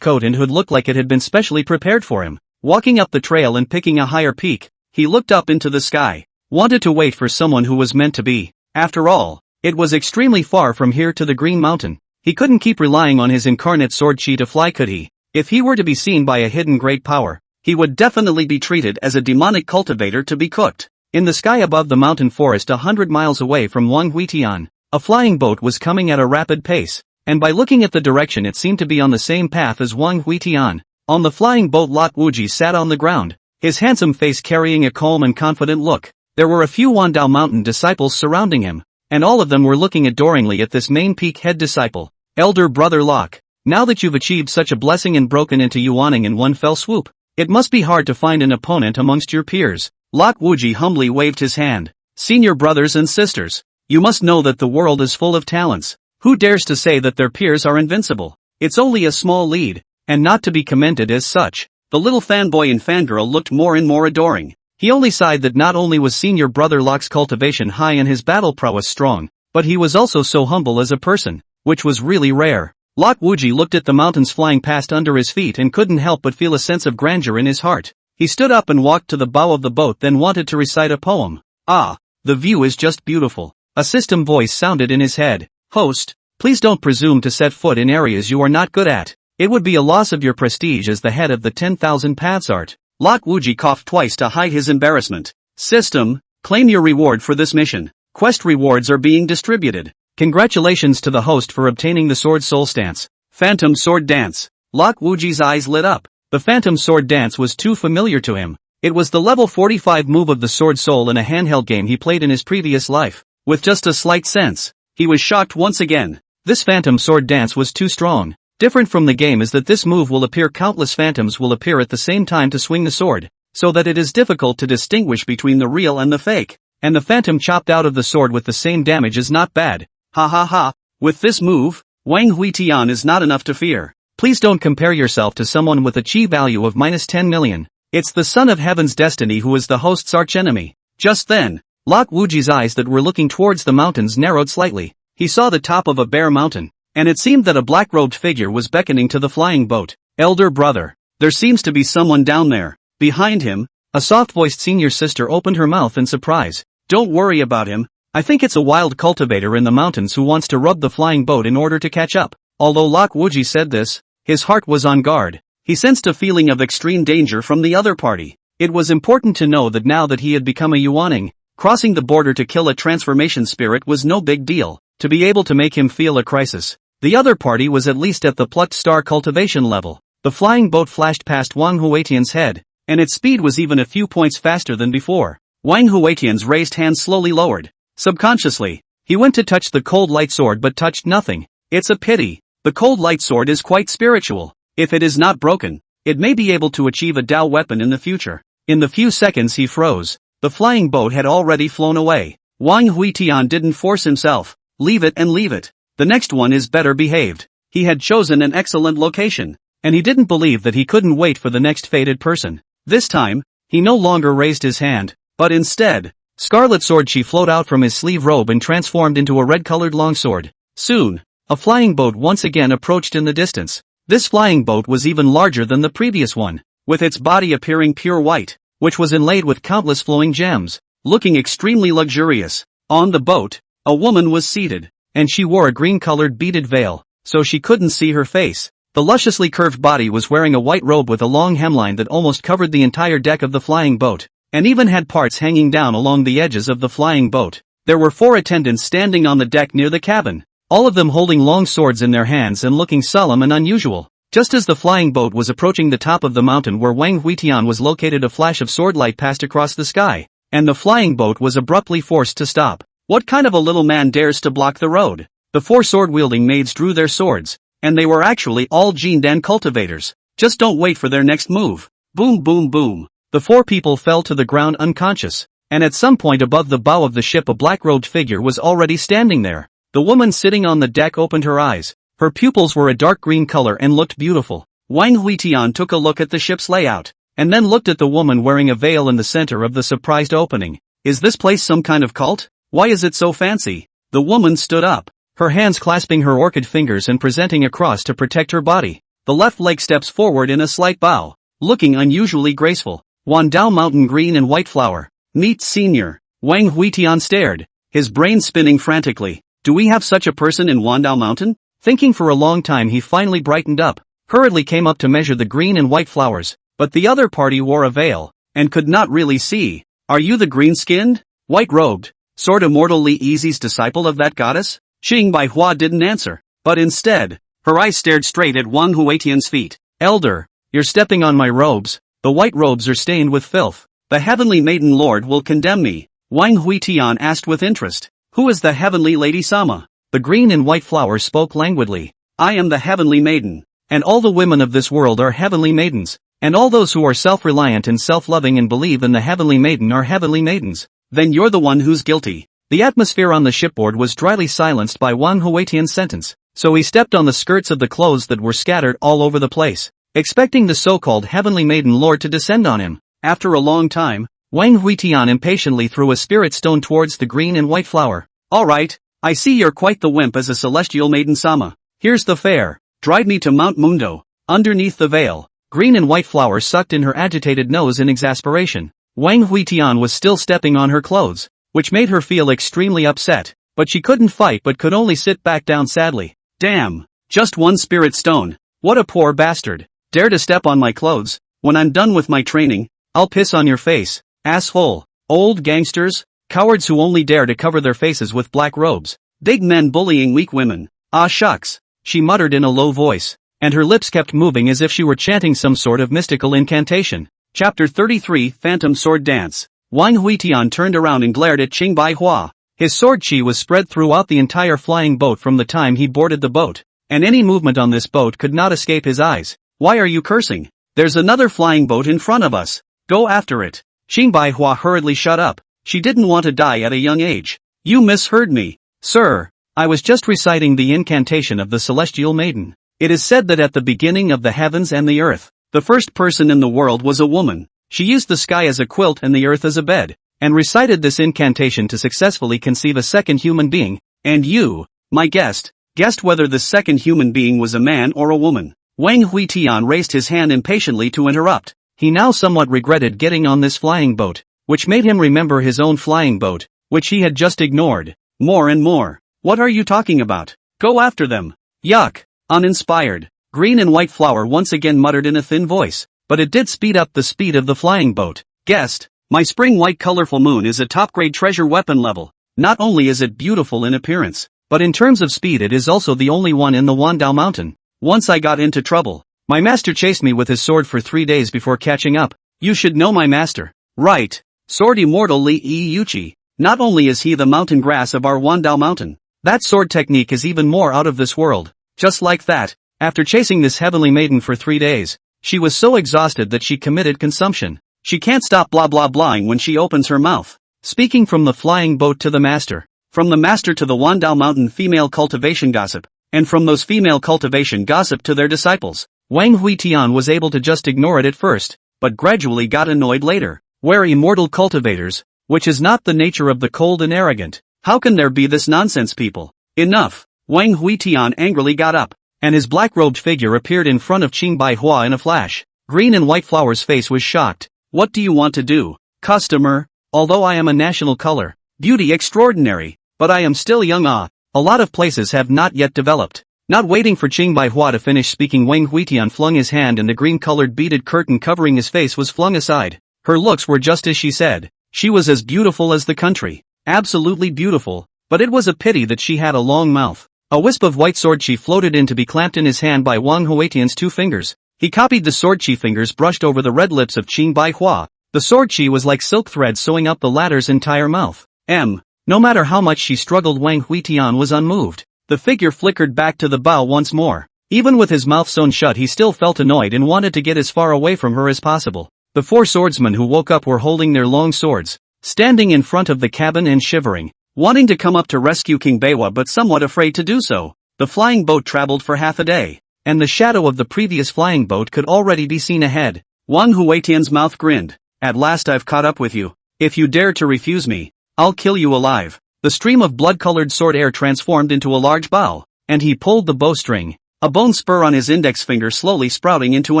coat and hood looked like it had been specially prepared for him. Walking up the trail and picking a higher peak, he looked up into the sky. Wanted to wait for someone who was meant to be. After all, it was extremely far from here to the Green Mountain. He couldn't keep relying on his incarnate sword chi to fly, could he? If he were to be seen by a hidden great power, he would definitely be treated as a demonic cultivator to be cooked. In the sky above the mountain forest 100 miles away from Wang Huitian, a flying boat was coming at a rapid pace, and by looking at the direction it seemed to be on the same path as Wang Huitian. On the flying boat Lot Wuji sat on the ground, his handsome face carrying a calm and confident look. There were a few Wandao Mountain disciples surrounding him, and all of them were looking adoringly at this main peak head disciple. Elder brother Locke, now that you've achieved such a blessing and broken into Yuaning in one fell swoop, it must be hard to find an opponent amongst your peers. Lot Wuji humbly waved his hand. Senior brothers and sisters, you must know that the world is full of talents. Who dares to say that their peers are invincible? It's only a small lead, and not to be commended as such. The little fanboy and fangirl looked more and more adoring. He only sighed that not only was senior brother Locke's cultivation high and his battle prowess strong, but he was also so humble as a person, which was really rare. Lot Wuji looked at the mountains flying past under his feet and couldn't help but feel a sense of grandeur in his heart. He stood up and walked to the bow of the boat, then wanted to recite a poem. Ah, the view is just beautiful. A system voice sounded in his head. Host, please don't presume to set foot in areas you are not good at. It would be a loss of your prestige as the head of the 10,000 Paths Art. Lot Wuji coughed twice to hide his embarrassment. System, claim your reward for this mission. Quest rewards are being distributed. Congratulations to the host for obtaining the Sword Soul Stance. Phantom Sword Dance. Lot Wuji's eyes lit up. The Phantom Sword Dance was too familiar to him. It was the level 45 move of the Sword Soul in a handheld game he played in his previous life. With just a slight sense, he was shocked once again. This Phantom Sword Dance was too strong. Different from the game is that this move will appear, countless phantoms will appear at the same time to swing the sword, so that it is difficult to distinguish between the real and the fake. And the phantom chopped out of the sword with the same damage is not bad. Ha ha ha. With this move, Wang Huitian is not enough to fear. Please don't compare yourself to someone with a chi value of minus 10 million. It's the son of heaven's destiny who is the host's archenemy. Just then, Lot Wuji's eyes that were looking towards the mountains narrowed slightly. He saw the top of a bare mountain, and it seemed that a black-robed figure was beckoning to the flying boat. Elder brother, there seems to be someone down there. Behind him, a soft-voiced senior sister opened her mouth in surprise. Don't worry about him. I think it's a wild cultivator in the mountains who wants to rub the flying boat in order to catch up. Although Lot Wuji said this, his heart was on guard. He sensed a feeling of extreme danger from the other party. It was important to know that now that he had become a Yuaning, crossing the border to kill a transformation spirit was no big deal. To be able to make him feel a crisis, the other party was at least at the plucked star cultivation level. The flying boat flashed past Wang Huitian's head, and its speed was even a few points faster than before. Wang Huitian's raised hand slowly lowered. Subconsciously, he went to touch the cold light sword but touched nothing. It's a pity. The cold light sword is quite spiritual. If it is not broken, it may be able to achieve a Dao weapon in the future. In the few seconds he froze, the flying boat had already flown away. Wang Huitian didn't force himself. Leave it and leave it. The next one is better behaved. He had chosen an excellent location, and he didn't believe that he couldn't wait for the next fated person. This time, he no longer raised his hand, but instead, scarlet sword chi flowed out from his sleeve robe and transformed into a red-colored longsword. Soon, a flying boat once again approached in the distance. This flying boat was even larger than the previous one, with its body appearing pure white, which was inlaid with countless flowing gems, looking extremely luxurious. On the boat, a woman was seated, and she wore a green-colored beaded veil, so she couldn't see her face. The lusciously curved body was wearing a white robe with a long hemline that almost covered the entire deck of the flying boat, and even had parts hanging down along the edges of the flying boat. There were 4 attendants standing on the deck near the cabin, all of them holding long swords in their hands and looking solemn and unusual. Just as the flying boat was approaching the top of the mountain where Wang Huitian was located, a flash of sword light passed across the sky, and the flying boat was abruptly forced to stop. What kind of a little man dares to block the road? The 4 sword-wielding maids drew their swords, and they were actually all Jindan cultivators. Just don't wait for their next move. Boom boom boom. The 4 people fell to the ground unconscious, and at some point above the bow of the ship a black-robed figure was already standing there. The woman sitting on the deck opened her eyes. Her pupils were a dark green color and looked beautiful. Wang Huitian took a look at the ship's layout, and then looked at the woman wearing a veil in the center of the surprised opening. Is this place some kind of cult? Why is it so fancy? The woman stood up, her hands clasping her orchid fingers and presenting a cross to protect her body. The left leg steps forward in a slight bow, looking unusually graceful. Wandao Mountain green and white flower. Meet senior. Wang Huitian stared, his brain spinning frantically. Do we have such a person in Wandao Mountain? Thinking for a long time, he finally brightened up, hurriedly came up to measure the green and white flowers, but the other party wore a veil, and could not really see. Are you the green-skinned, white-robed, Sword Immortal Li Yi's disciple of that goddess? Qing Baihua didn't answer, but instead, her eyes stared straight at Wang Huitian's feet. Elder, you're stepping on my robes. The white robes are stained with filth. The Heavenly Maiden Lord will condemn me. Wang Huitian asked with interest. Who is the Heavenly Lady Sama? The green and white flower spoke languidly. I am the Heavenly Maiden, and all the women of this world are Heavenly Maidens, and all those who are self-reliant and self-loving and believe in the Heavenly Maiden are Heavenly Maidens. Then you're the one who's guilty. The atmosphere on the shipboard was dryly silenced by Wang Huitian's sentence, so he stepped on the skirts of the clothes that were scattered all over the place, expecting the so-called Heavenly Maiden Lord to descend on him. After a long time, Wang Huitian impatiently threw a spirit stone towards the green and white flower. Alright, I see you're quite the wimp as a celestial maiden Sama. Here's the fare. Drive me to Mount Mundo. Underneath the veil, green and white flower sucked in her agitated nose in exasperation. Wang Huitian was still stepping on her clothes, which made her feel extremely upset, but she couldn't fight but could only sit back down sadly. Damn, just one spirit stone. What a poor bastard. Dare to step on my clothes. When I'm done with my training, I'll piss on your face, asshole. Old gangsters, cowards who only dare to cover their faces with black robes. Big men bullying weak women. Ah shucks, she muttered in a low voice, and her lips kept moving as if she were chanting some sort of mystical incantation. Chapter 33 Phantom Sword Dance. Wang Huitian turned around and glared at Qing Baihua. His sword chi was spread throughout the entire flying boat from the time he boarded the boat, and any movement on this boat could not escape his eyes. Why are you cursing? There's another flying boat in front of us. Go after it. Qing Baihua hurriedly shut up. She didn't want to die at a young age. You misheard me. Sir, I was just reciting the incantation of the Celestial Maiden. It is said that at the beginning of the heavens and the earth, the first person in the world was a woman. She used the sky as a quilt and the earth as a bed, and recited this incantation to successfully conceive a second human being, and you, my guest, guessed whether the second human being was a man or a woman. Wang Huitian raised his hand impatiently to interrupt. He now somewhat regretted getting on this flying boat, which made him remember his own flying boat, which he had just ignored, more and more. What are you talking about? Go after them. Yuck. Uninspired. Green and white flower once again muttered in a thin voice, but it did speed up the speed of the flying boat. Guest, my spring white colorful moon is a top-grade treasure weapon level. Not only is it beautiful in appearance, but in terms of speed it is also the only one in the Wandao Mountain. Once I got into trouble. My master chased me with his sword for 3 days before catching up. You should know my master. Right. Sword Immortal Li Yi. Not only is he the mountain grass of our Wandao Mountain, that sword technique is even more out of this world. Just like that, after chasing this heavenly maiden for 3 days, she was so exhausted that she committed consumption. She can't stop blah blah blahing when she opens her mouth. Speaking from the flying boat to the master, from the master to the Wandao Mountain female cultivation gossip, and from those female cultivation gossip to their disciples. Wang Huitian was able to just ignore it at first, but gradually got annoyed later. We're immortal cultivators, which is not the nature of the cold and arrogant. How can there be this nonsense, people? Enough. Wang Huitian angrily got up, and his black-robed figure appeared in front of Qing Baihua in a flash. Green and white flower's face was shocked. What do you want to do, customer? Although I am a national color, beauty extraordinary, but I am still young. A lot of places have not yet developed. Not waiting for Qing Baihua to finish speaking, Wang Huitian flung his hand and the green-colored beaded curtain covering his face was flung aside. Her looks were just as she said. She was as beautiful as the country. Absolutely beautiful, but it was a pity that she had a long mouth. A wisp of white sword chi floated in to be clamped in his hand by Wang Huitian's 2 fingers. He copied the sword chi fingers brushed over the red lips of Qing Baihua. The sword chi was like silk thread sewing up the latter's entire mouth. No matter how much she struggled, Wang Huitian was unmoved. The figure flickered back to the bow once more. Even with his mouth sewn shut, he still felt annoyed and wanted to get as far away from her as possible. The 4 swordsmen who woke up were holding their long swords, standing in front of the cabin and shivering, wanting to come up to rescue King Beiwa but somewhat afraid to do so. The flying boat traveled for half a day, and the shadow of the previous flying boat could already be seen ahead. Wang Huitian's mouth grinned. At last I've caught up with you. If you dare to refuse me, I'll kill you alive. the stream of blood-colored sword air transformed into a large bow, and he pulled the bowstring, a bone spur on his index finger slowly sprouting into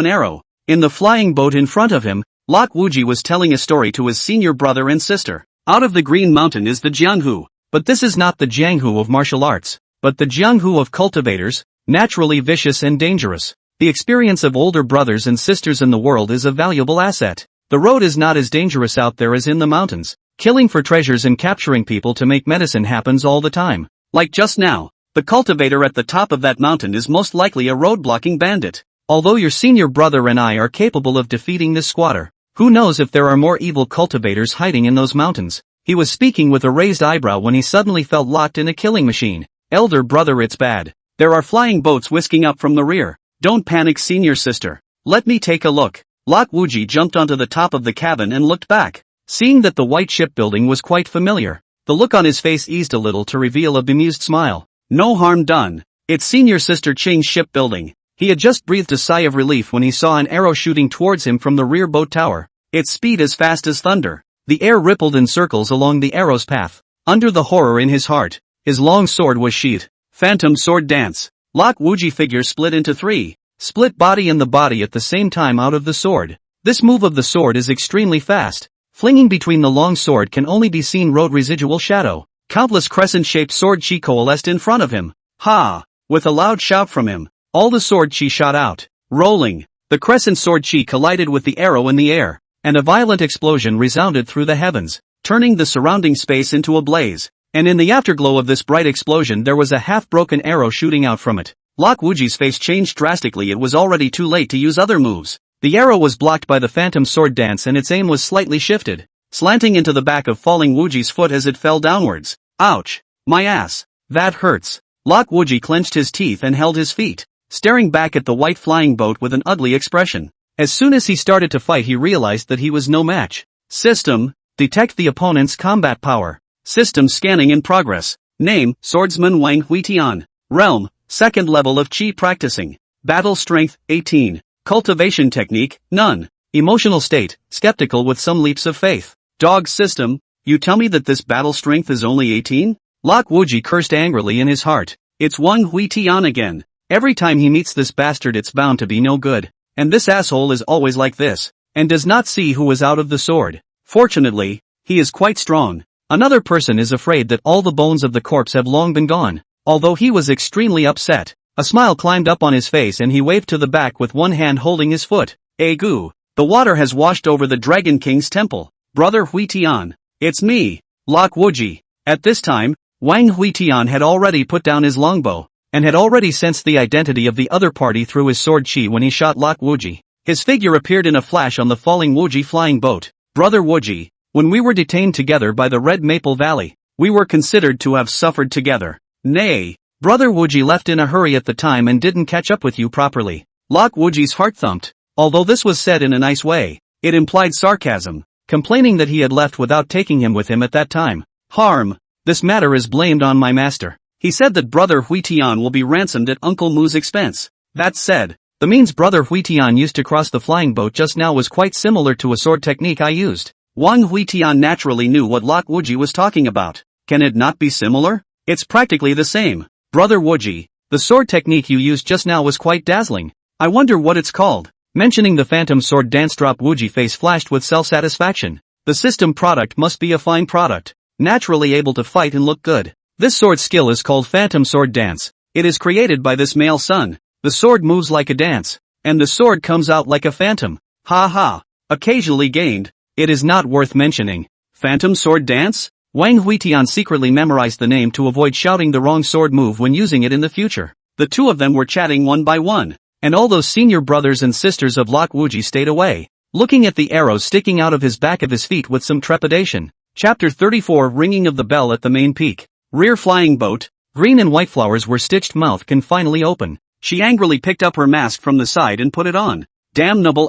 an arrow. In the flying boat in front of him, Lok Wuji was telling a story to his senior brother and sister. Out of the Green Mountain is the Jianghu, but this is not the Jianghu of martial arts, but the Jianghu of cultivators, naturally vicious and dangerous. The experience of older brothers and sisters in the world is a valuable asset. The road is not as dangerous out there as in the mountains. Killing for treasures and capturing people to make medicine happens all the time. Like just now, the cultivator at the top of that mountain is most likely a road-blocking bandit. Although your senior brother and I are capable of defeating this squatter, who knows if there are more evil cultivators hiding in those mountains. He was speaking with a raised eyebrow when he suddenly felt locked in a killing machine. Elder brother, it's bad. There are flying boats whisking up from the rear. Don't panic, senior sister. Let me take a look. Lok Wuji jumped onto the top of the cabin and looked back. Seeing that the white shipbuilding was quite familiar, the look on his face eased a little to reveal a bemused smile. No harm done. It's senior sister Ching's shipbuilding. He had just breathed a sigh of relief when he saw an arrow shooting towards him from the rear boat tower, its speed as fast as thunder. The air rippled in circles along the arrow's path. Under the horror in his heart, his long sword was sheathed. Phantom sword dance. Lok Wuji figure split into three. Split body and the body at the same time out of the sword. This move of the sword is extremely fast. Flinging between the long sword can only be seen road residual shadow. Countless crescent-shaped sword chi coalesced in front of him. Ha! With a loud shout from him, all the sword chi shot out. Rolling, the crescent sword chi collided with the arrow in the air, and a violent explosion resounded through the heavens, turning the surrounding space into a blaze. And in the afterglow of this bright explosion there was a half-broken arrow shooting out from it. Lok Wuji's face changed drastically. It was already too late to use other moves. The arrow was blocked by the phantom sword dance and its aim was slightly shifted, slanting into the back of falling Wuji's foot as it fell downwards. Ouch! My ass! That hurts! Lok Wuji clenched his teeth and held his feet, staring back at the white flying boat with an ugly expression. As soon as he started to fight he realized that he was no match. System, detect the opponent's combat power. System scanning in progress. Name, Swordsman Wang Huitian. Realm, second level of Qi practicing. Battle strength, 18. Cultivation technique, none. Emotional state, skeptical with some leaps of faith. Dog system, you tell me that this battle strength is only 18? Lok Wuji cursed angrily in his heart. It's Wang Huitian again. Every time he meets this bastard it's bound to be no good. And this asshole is always like this, and does not see who is out of the sword. Fortunately, he is quite strong. Another person is afraid that all the bones of the corpse have long been gone. Although he was extremely upset, a smile climbed up on his face and he waved to the back with one hand holding his foot. Egu, the water has washed over the Dragon King's temple. Brother Huitian, it's me, Lok Wuji. At this time, Wang Huitian had already put down his longbow, and had already sensed the identity of the other party through his sword chi when he shot Lok Wuji. His figure appeared in a flash on the falling Wuji flying boat. Brother Wuji, when we were detained together by the Red Maple Valley, we were considered to have suffered together. Nay, Brother Wuji left in a hurry at the time and didn't catch up with you properly. Lok Wuji's heart thumped. Although this was said in a nice way, it implied sarcasm, complaining that he had left without taking him with him at that time. Harm, this matter is blamed on my master. He said that Brother Huitian will be ransomed at Uncle Mu's expense. That said, the means Brother Huitian used to cross the flying boat just now was quite similar to a sword technique I used. Wang Huitian naturally knew what Lok Wuji was talking about. Can it not be similar? It's practically the same. Brother Wuji, the sword technique you used just now was quite dazzling. I wonder what it's called. Mentioning the phantom sword dance drop, Wuji face flashed with self-satisfaction. The system product must be a fine product. Naturally able to fight and look good. This sword skill is called phantom sword dance. It is created by this male son. The sword moves like a dance, and the sword comes out like a phantom. Ha ha. Occasionally gained. It is not worth mentioning. Phantom sword dance? Wang Huitian secretly memorized the name to avoid shouting the wrong sword move when using it in the future. The two of them were chatting one by one, and all those senior brothers and sisters of Lok Wuji stayed away, looking at the arrows sticking out of his back of his feet with some trepidation. Chapter 34 Ringing of the Bell at the Main Peak. Rear flying boat. Green and white flowers were stitched mouth can finally open. She angrily picked up her mask from the side and put it on. Damnable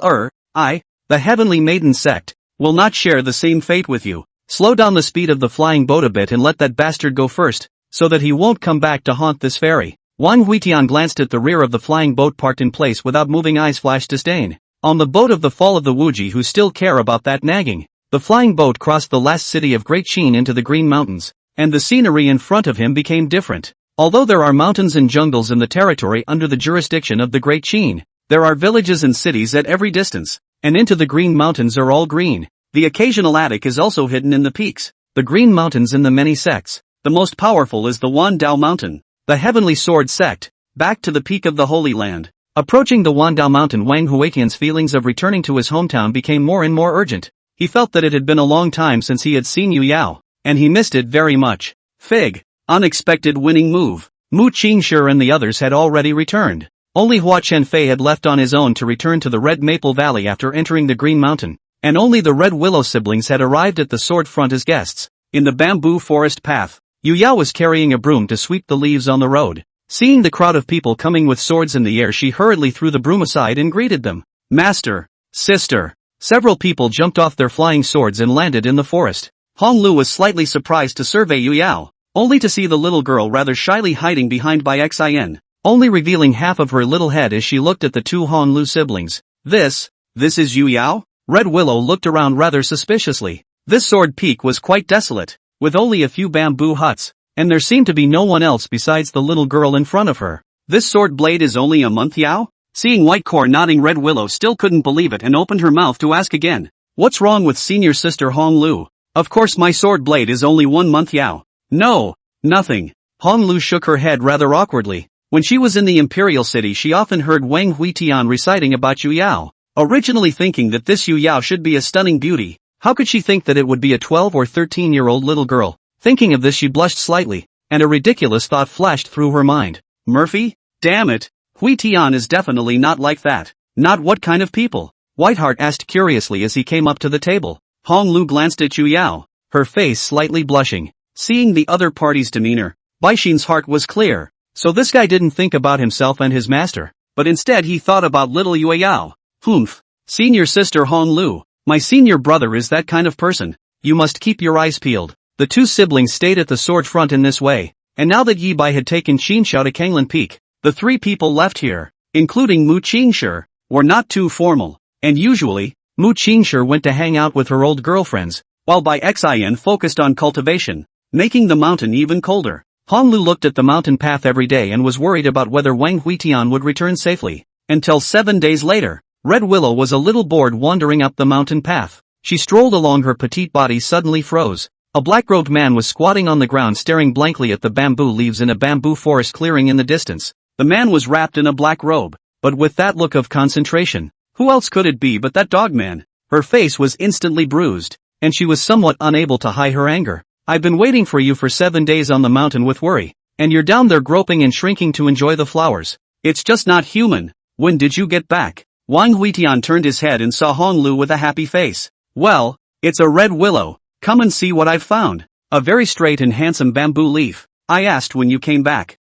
I, the heavenly maiden Sect, will not share the same fate with you. Slow down the speed of the flying boat a bit and let that bastard go first, so that he won't come back to haunt this ferry. Wang Huitian glanced at the rear of the flying boat parked in place without moving, eyes flashed disdain. On the boat of the fall of the Wuji who still care about that nagging. The flying boat crossed the last city of Great Qin into the Green Mountains, and the scenery in front of him became different. Although there are mountains and jungles in the territory under the jurisdiction of the Great Qin, there are villages and cities at every distance, and into the Green Mountains are all green. The occasional attic is also hidden in the peaks. The Green Mountains in the many sects. The most powerful is the Wandao Mountain, the Heavenly Sword Sect, back to the peak of the Holy Land. Approaching the Wandao Mountain, Wang Huatian's feelings of returning to his hometown became more and more urgent. He felt that it had been a long time since he had seen Yu Yao, and he missed it very much. Fig. Unexpected winning move. Mu Qingshi and the others had already returned. Only Hua Chenfei had left on his own to return to the Red Maple Valley after entering the Green Mountain, and only the Red Willow siblings had arrived at the sword front as guests. In the bamboo forest path, Yu Yao was carrying a broom to sweep the leaves on the road. Seeing the crowd of people coming with swords in the air, she hurriedly threw the broom aside and greeted them. Master, sister. Several people jumped off their flying swords and landed in the forest. Hong Lu was slightly surprised to survey Yu Yao, only to see the little girl rather shyly hiding behind by Xin, only revealing half of her little head as she looked at the two Hong Lu siblings. This is Yu Yao? Red Willow looked around rather suspiciously. This sword peak was quite desolate, with only a few bamboo huts, and there seemed to be no one else besides the little girl in front of her. This sword blade is only a month, Yao? Seeing White Core nodding, Red Willow still couldn't believe it and opened her mouth to ask again. What's wrong with senior sister Hong Lu? Of course my sword blade is only 1 month, Yao. No, nothing. Hong Lu shook her head rather awkwardly. When she was in the Imperial City, she often heard Wang Huitian reciting about Yu Yao. Originally thinking that this Yu Yao should be a stunning beauty, how could she think that it would be a 12 or 13-year-old little girl? Thinking of this, she blushed slightly, and a ridiculous thought flashed through her mind. Murphy? Damn it! Huitian is definitely not like that. Not what kind of people? Whiteheart asked curiously as he came up to the table. Hong Lu glanced at Yu Yao, her face slightly blushing. Seeing the other party's demeanor, Baixin's heart was clear. So this guy didn't think about himself and his master, but instead he thought about little Yu Yao. Humph. Senior sister Hong Lu, my senior brother is that kind of person. You must keep your eyes peeled. The two siblings stayed at the sword front in this way, and now that Yi Bai had taken Qinsha to Kanglan Peak, the three people left here, including Mu Qingshi, were not too formal, and usually, Mu Qingshi went to hang out with her old girlfriends, while Bai Xin focused on cultivation, making the mountain even colder. Hong Lu looked at the mountain path every day and was worried about whether Wang Huitian would return safely, until 7 days later. Red Willow was a little bored wandering up the mountain path. She strolled along, her petite body suddenly froze. A black-robed man was squatting on the ground staring blankly at the bamboo leaves in a bamboo forest clearing in the distance. The man was wrapped in a black robe, but with that look of concentration. Who else could it be but that dogman? Her face was instantly bruised, and she was somewhat unable to hide her anger. I've been waiting for you for 7 days on the mountain with worry, and you're down there groping and shrinking to enjoy the flowers. It's just not human. When did you get back? Wang Huitian turned his head and saw Hong Lu with a happy face. Well, it's a red willow. Come and see what I've found. A very straight and handsome bamboo leaf. I asked when you came back.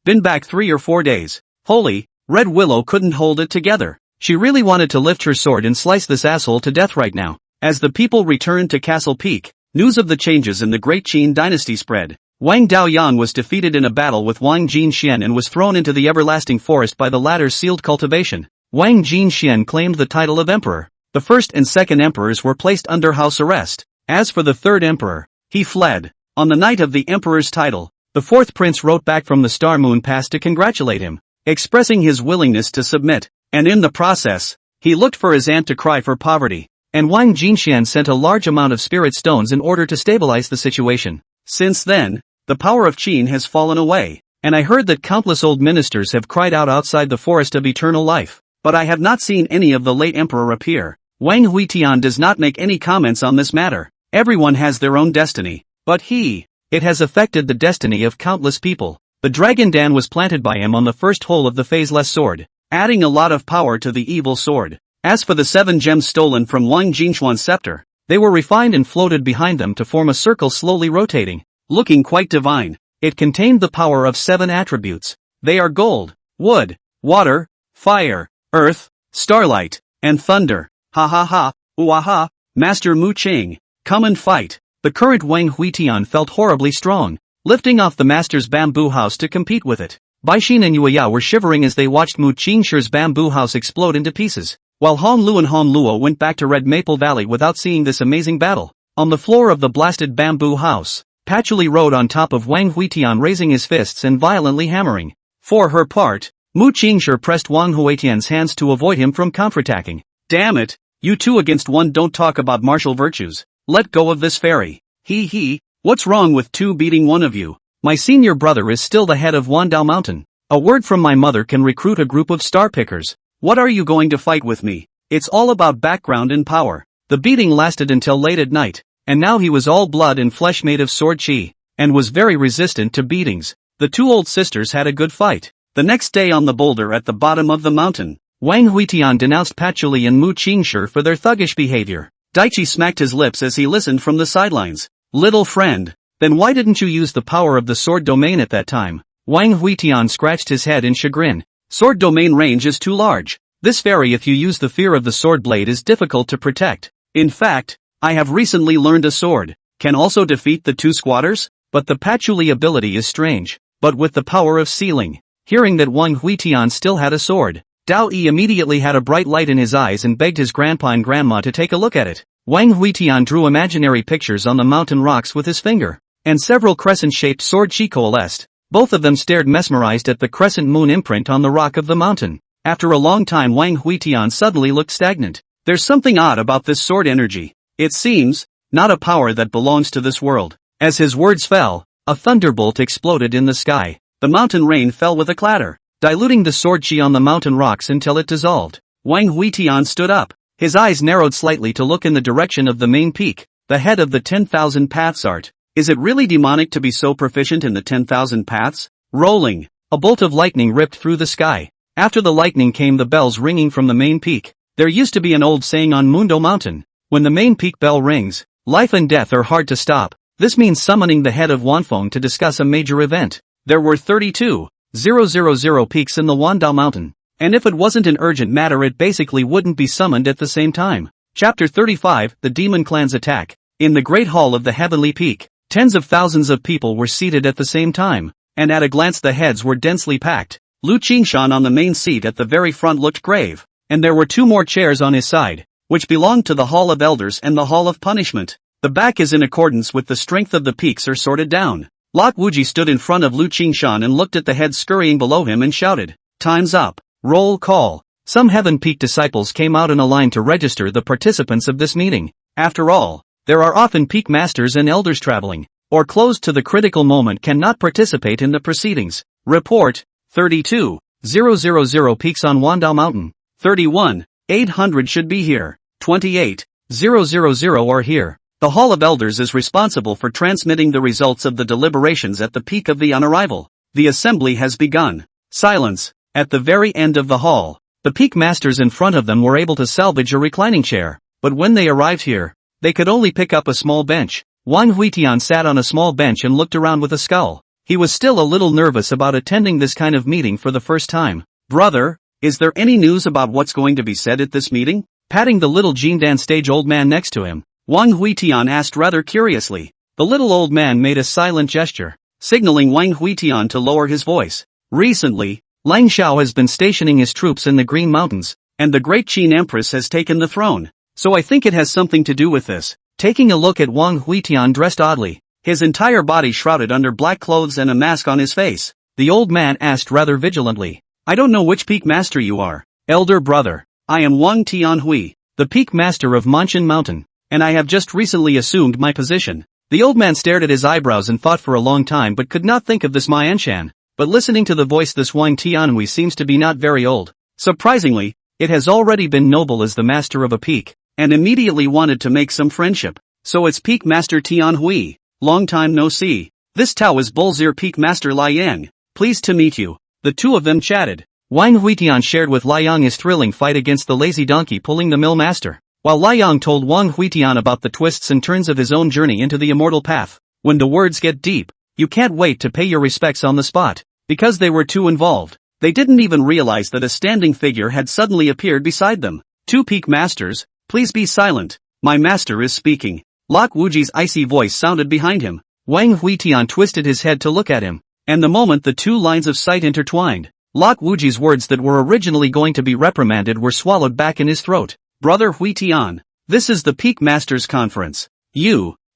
Been back 3 or 4 days. Holy, Red Willow couldn't hold it together. She really wanted to lift her sword and slice this asshole to death right now. As the people returned to Castle Peak, news of the changes in the Great Qin dynasty spread. Wang Daoyan was defeated in a battle with Wang Jinxian and was thrown into the everlasting forest by the latter's sealed cultivation. Wang Jinxian claimed the title of emperor. The first and second emperors were placed under house arrest. As for the third emperor, he fled. On the night of the emperor's title, the fourth prince wrote back from the Star Moon Pass to congratulate him, expressing his willingness to submit, and in the process, he looked for his aunt to cry for poverty, and Wang Jinxian sent a large amount of spirit stones in order to stabilize the situation. Since then, the power of Qin has fallen away, and I heard that countless old ministers have cried out outside the forest of eternal life, but I have not seen any of the late emperor appear. Wang Huitian does not make any comments on this matter. Everyone has their own destiny, but it has affected the destiny of countless people. The dragon Dan was planted by him on the first hole of the phaseless sword, adding a lot of power to the evil sword. As for the 7 gems stolen from Wang Jingxuan's scepter, they were refined and floated behind them to form a circle slowly rotating, looking quite divine. It contained the power of 7 attributes. They are gold, wood, water, fire, earth, starlight, and thunder. Ha ha ha, uaha, Master Mu Qing, come and fight. The current Wang Huitian felt horribly strong, lifting off the master's bamboo house to compete with it. Baixin and Yuya were shivering as they watched Mu Qingshi's bamboo house explode into pieces, while Hong Lu and Hong Luo went back to Red Maple Valley without seeing this amazing battle. On the floor of the blasted bamboo house, Patchouli rode on top of Wang Huitian, raising his fists and violently hammering. For her part, Mu Qingshi pressed Wang Huitian's hands to avoid him from counterattacking. Damn it, you 2-against-1 don't talk about martial virtues. Let go of this fairy. He, what's wrong with 2 beating one of you? My senior brother is still the head of Wandao Mountain. A word from my mother can recruit a group of star pickers. What are you going to fight with me? It's all about background and power. The beating lasted until late at night, and now he was all blood and flesh made of sword qi, and was very resistant to beatings. The 2 old sisters had a good fight. The next day on the boulder at the bottom of the mountain, Wang Huitian denounced Patchouli and Mu Qingshi for their thuggish behavior. Daichi smacked his lips as he listened from the sidelines. Little friend, then why didn't you use the power of the sword domain at that time? Wang Huitian scratched his head in chagrin. Sword domain range is too large. This fairy, if you use the fear of the sword blade, is difficult to protect. In fact, I have recently learned a sword can also defeat the 2 squatters, but the Patchouli ability is strange, but with the power of sealing. Hearing that Wang Huitian still had a sword, Dao Yi immediately had a bright light in his eyes and begged his grandpa and grandma to take a look at it. Wang Huitian drew imaginary pictures on the mountain rocks with his finger, and several crescent-shaped sword qi coalesced. Both of them stared mesmerized at the crescent moon imprint on the rock of the mountain. After a long time, Wang Huitian suddenly looked stagnant. There's something odd about this sword energy. It seems not a power that belongs to this world. As his words fell, a thunderbolt exploded in the sky. The mountain rain fell with a clatter, diluting the sword qi on the mountain rocks until it dissolved. Wang Huitian stood up. His eyes narrowed slightly to look in the direction of the main peak, the head of the 10,000 Paths art. Is it really demonic to be so proficient in the 10,000 paths? Rolling, a bolt of lightning ripped through the sky. After the lightning came the bells ringing from the main peak. There used to be an old saying on Mundo Mountain. When the main peak bell rings, life and death are hard to stop. This means summoning the head of Wanfeng to discuss a major event. There were 32,000 peaks in the Wandao Mountain, and if it wasn't an urgent matter it basically wouldn't be summoned at the same time. Chapter 35, The Demon Clan's Attack. In the Great Hall of the Heavenly Peak, tens of thousands of people were seated at the same time, and at a glance the heads were densely packed. Lu Qingshan on the main seat at the very front looked grave, and there were 2 more chairs on his side, which belonged to the Hall of Elders and the Hall of Punishment. The back is in accordance with the strength of the peaks are sorted down. Lok Wuji stood in front of Lu Qingshan and looked at the heads scurrying below him and shouted, "Time's up. Roll call." Some Heaven Peak disciples came out in a line to register the participants of this meeting. After all, there are often peak masters and elders traveling, or close to the critical moment cannot participate in the proceedings. Report, 32,000 peaks on Wandao Mountain. 31,800 should be here. 28,000 are here. The Hall of Elders is responsible for transmitting the results of the deliberations at the peak of the unarrival. The assembly has begun. Silence. At the very end of the hall, the peak masters in front of them were able to salvage a reclining chair, but when they arrived here, they could only pick up a small bench. Wang Huitian sat on a small bench and looked around with a scowl. He was still a little nervous about attending this kind of meeting for the first time. "Brother, is there any news about what's going to be said at this meeting?" Patting the little Jindan stage old man next to him, Wang Huitian asked rather curiously. The little old man made a silent gesture, signaling Wang Huitian to lower his voice. "Recently, Lang Xiao has been stationing his troops in the Green Mountains, and the great Qin Empress has taken the throne. So I think it has something to do with this." Taking a look at Wang Huitian dressed oddly, his entire body shrouded under black clothes and a mask on his face, the old man asked rather vigilantly, "I don't know which peak master you are, elder brother. I am Wang Tianhui, the peak master of Manshan Mountain, and I have just recently assumed my position." The old man stared at his eyebrows and thought for a long time but could not think of this Mianshan. But listening to the voice, this Wang Tianhui seems to be not very old. Surprisingly, it has already been noble as the master of a peak, and immediately wanted to make some friendship. "So it's Peak Master Tianhui, long time no see. This Tao is Bulzir Peak Master Liang, pleased to meet you." The two of them chatted. Wang Huitian shared with Liang his thrilling fight against the lazy donkey pulling the mill master, while Liang told Wang Huitian about the twists and turns of his own journey into the immortal path. When the words get deep, you can't wait to pay your respects on the spot. Because they were too involved, they didn't even realize that a standing figure had suddenly appeared beside them. "Two peak masters, please be silent. My master is speaking." Lok Wuji's icy voice sounded behind him. Wang Huitian twisted his head to look at him, and the moment the two lines of sight intertwined, Lok Wuji's words that were originally going to be reprimanded were swallowed back in his throat. "Brother Huitian, this is the Peak Masters Conference.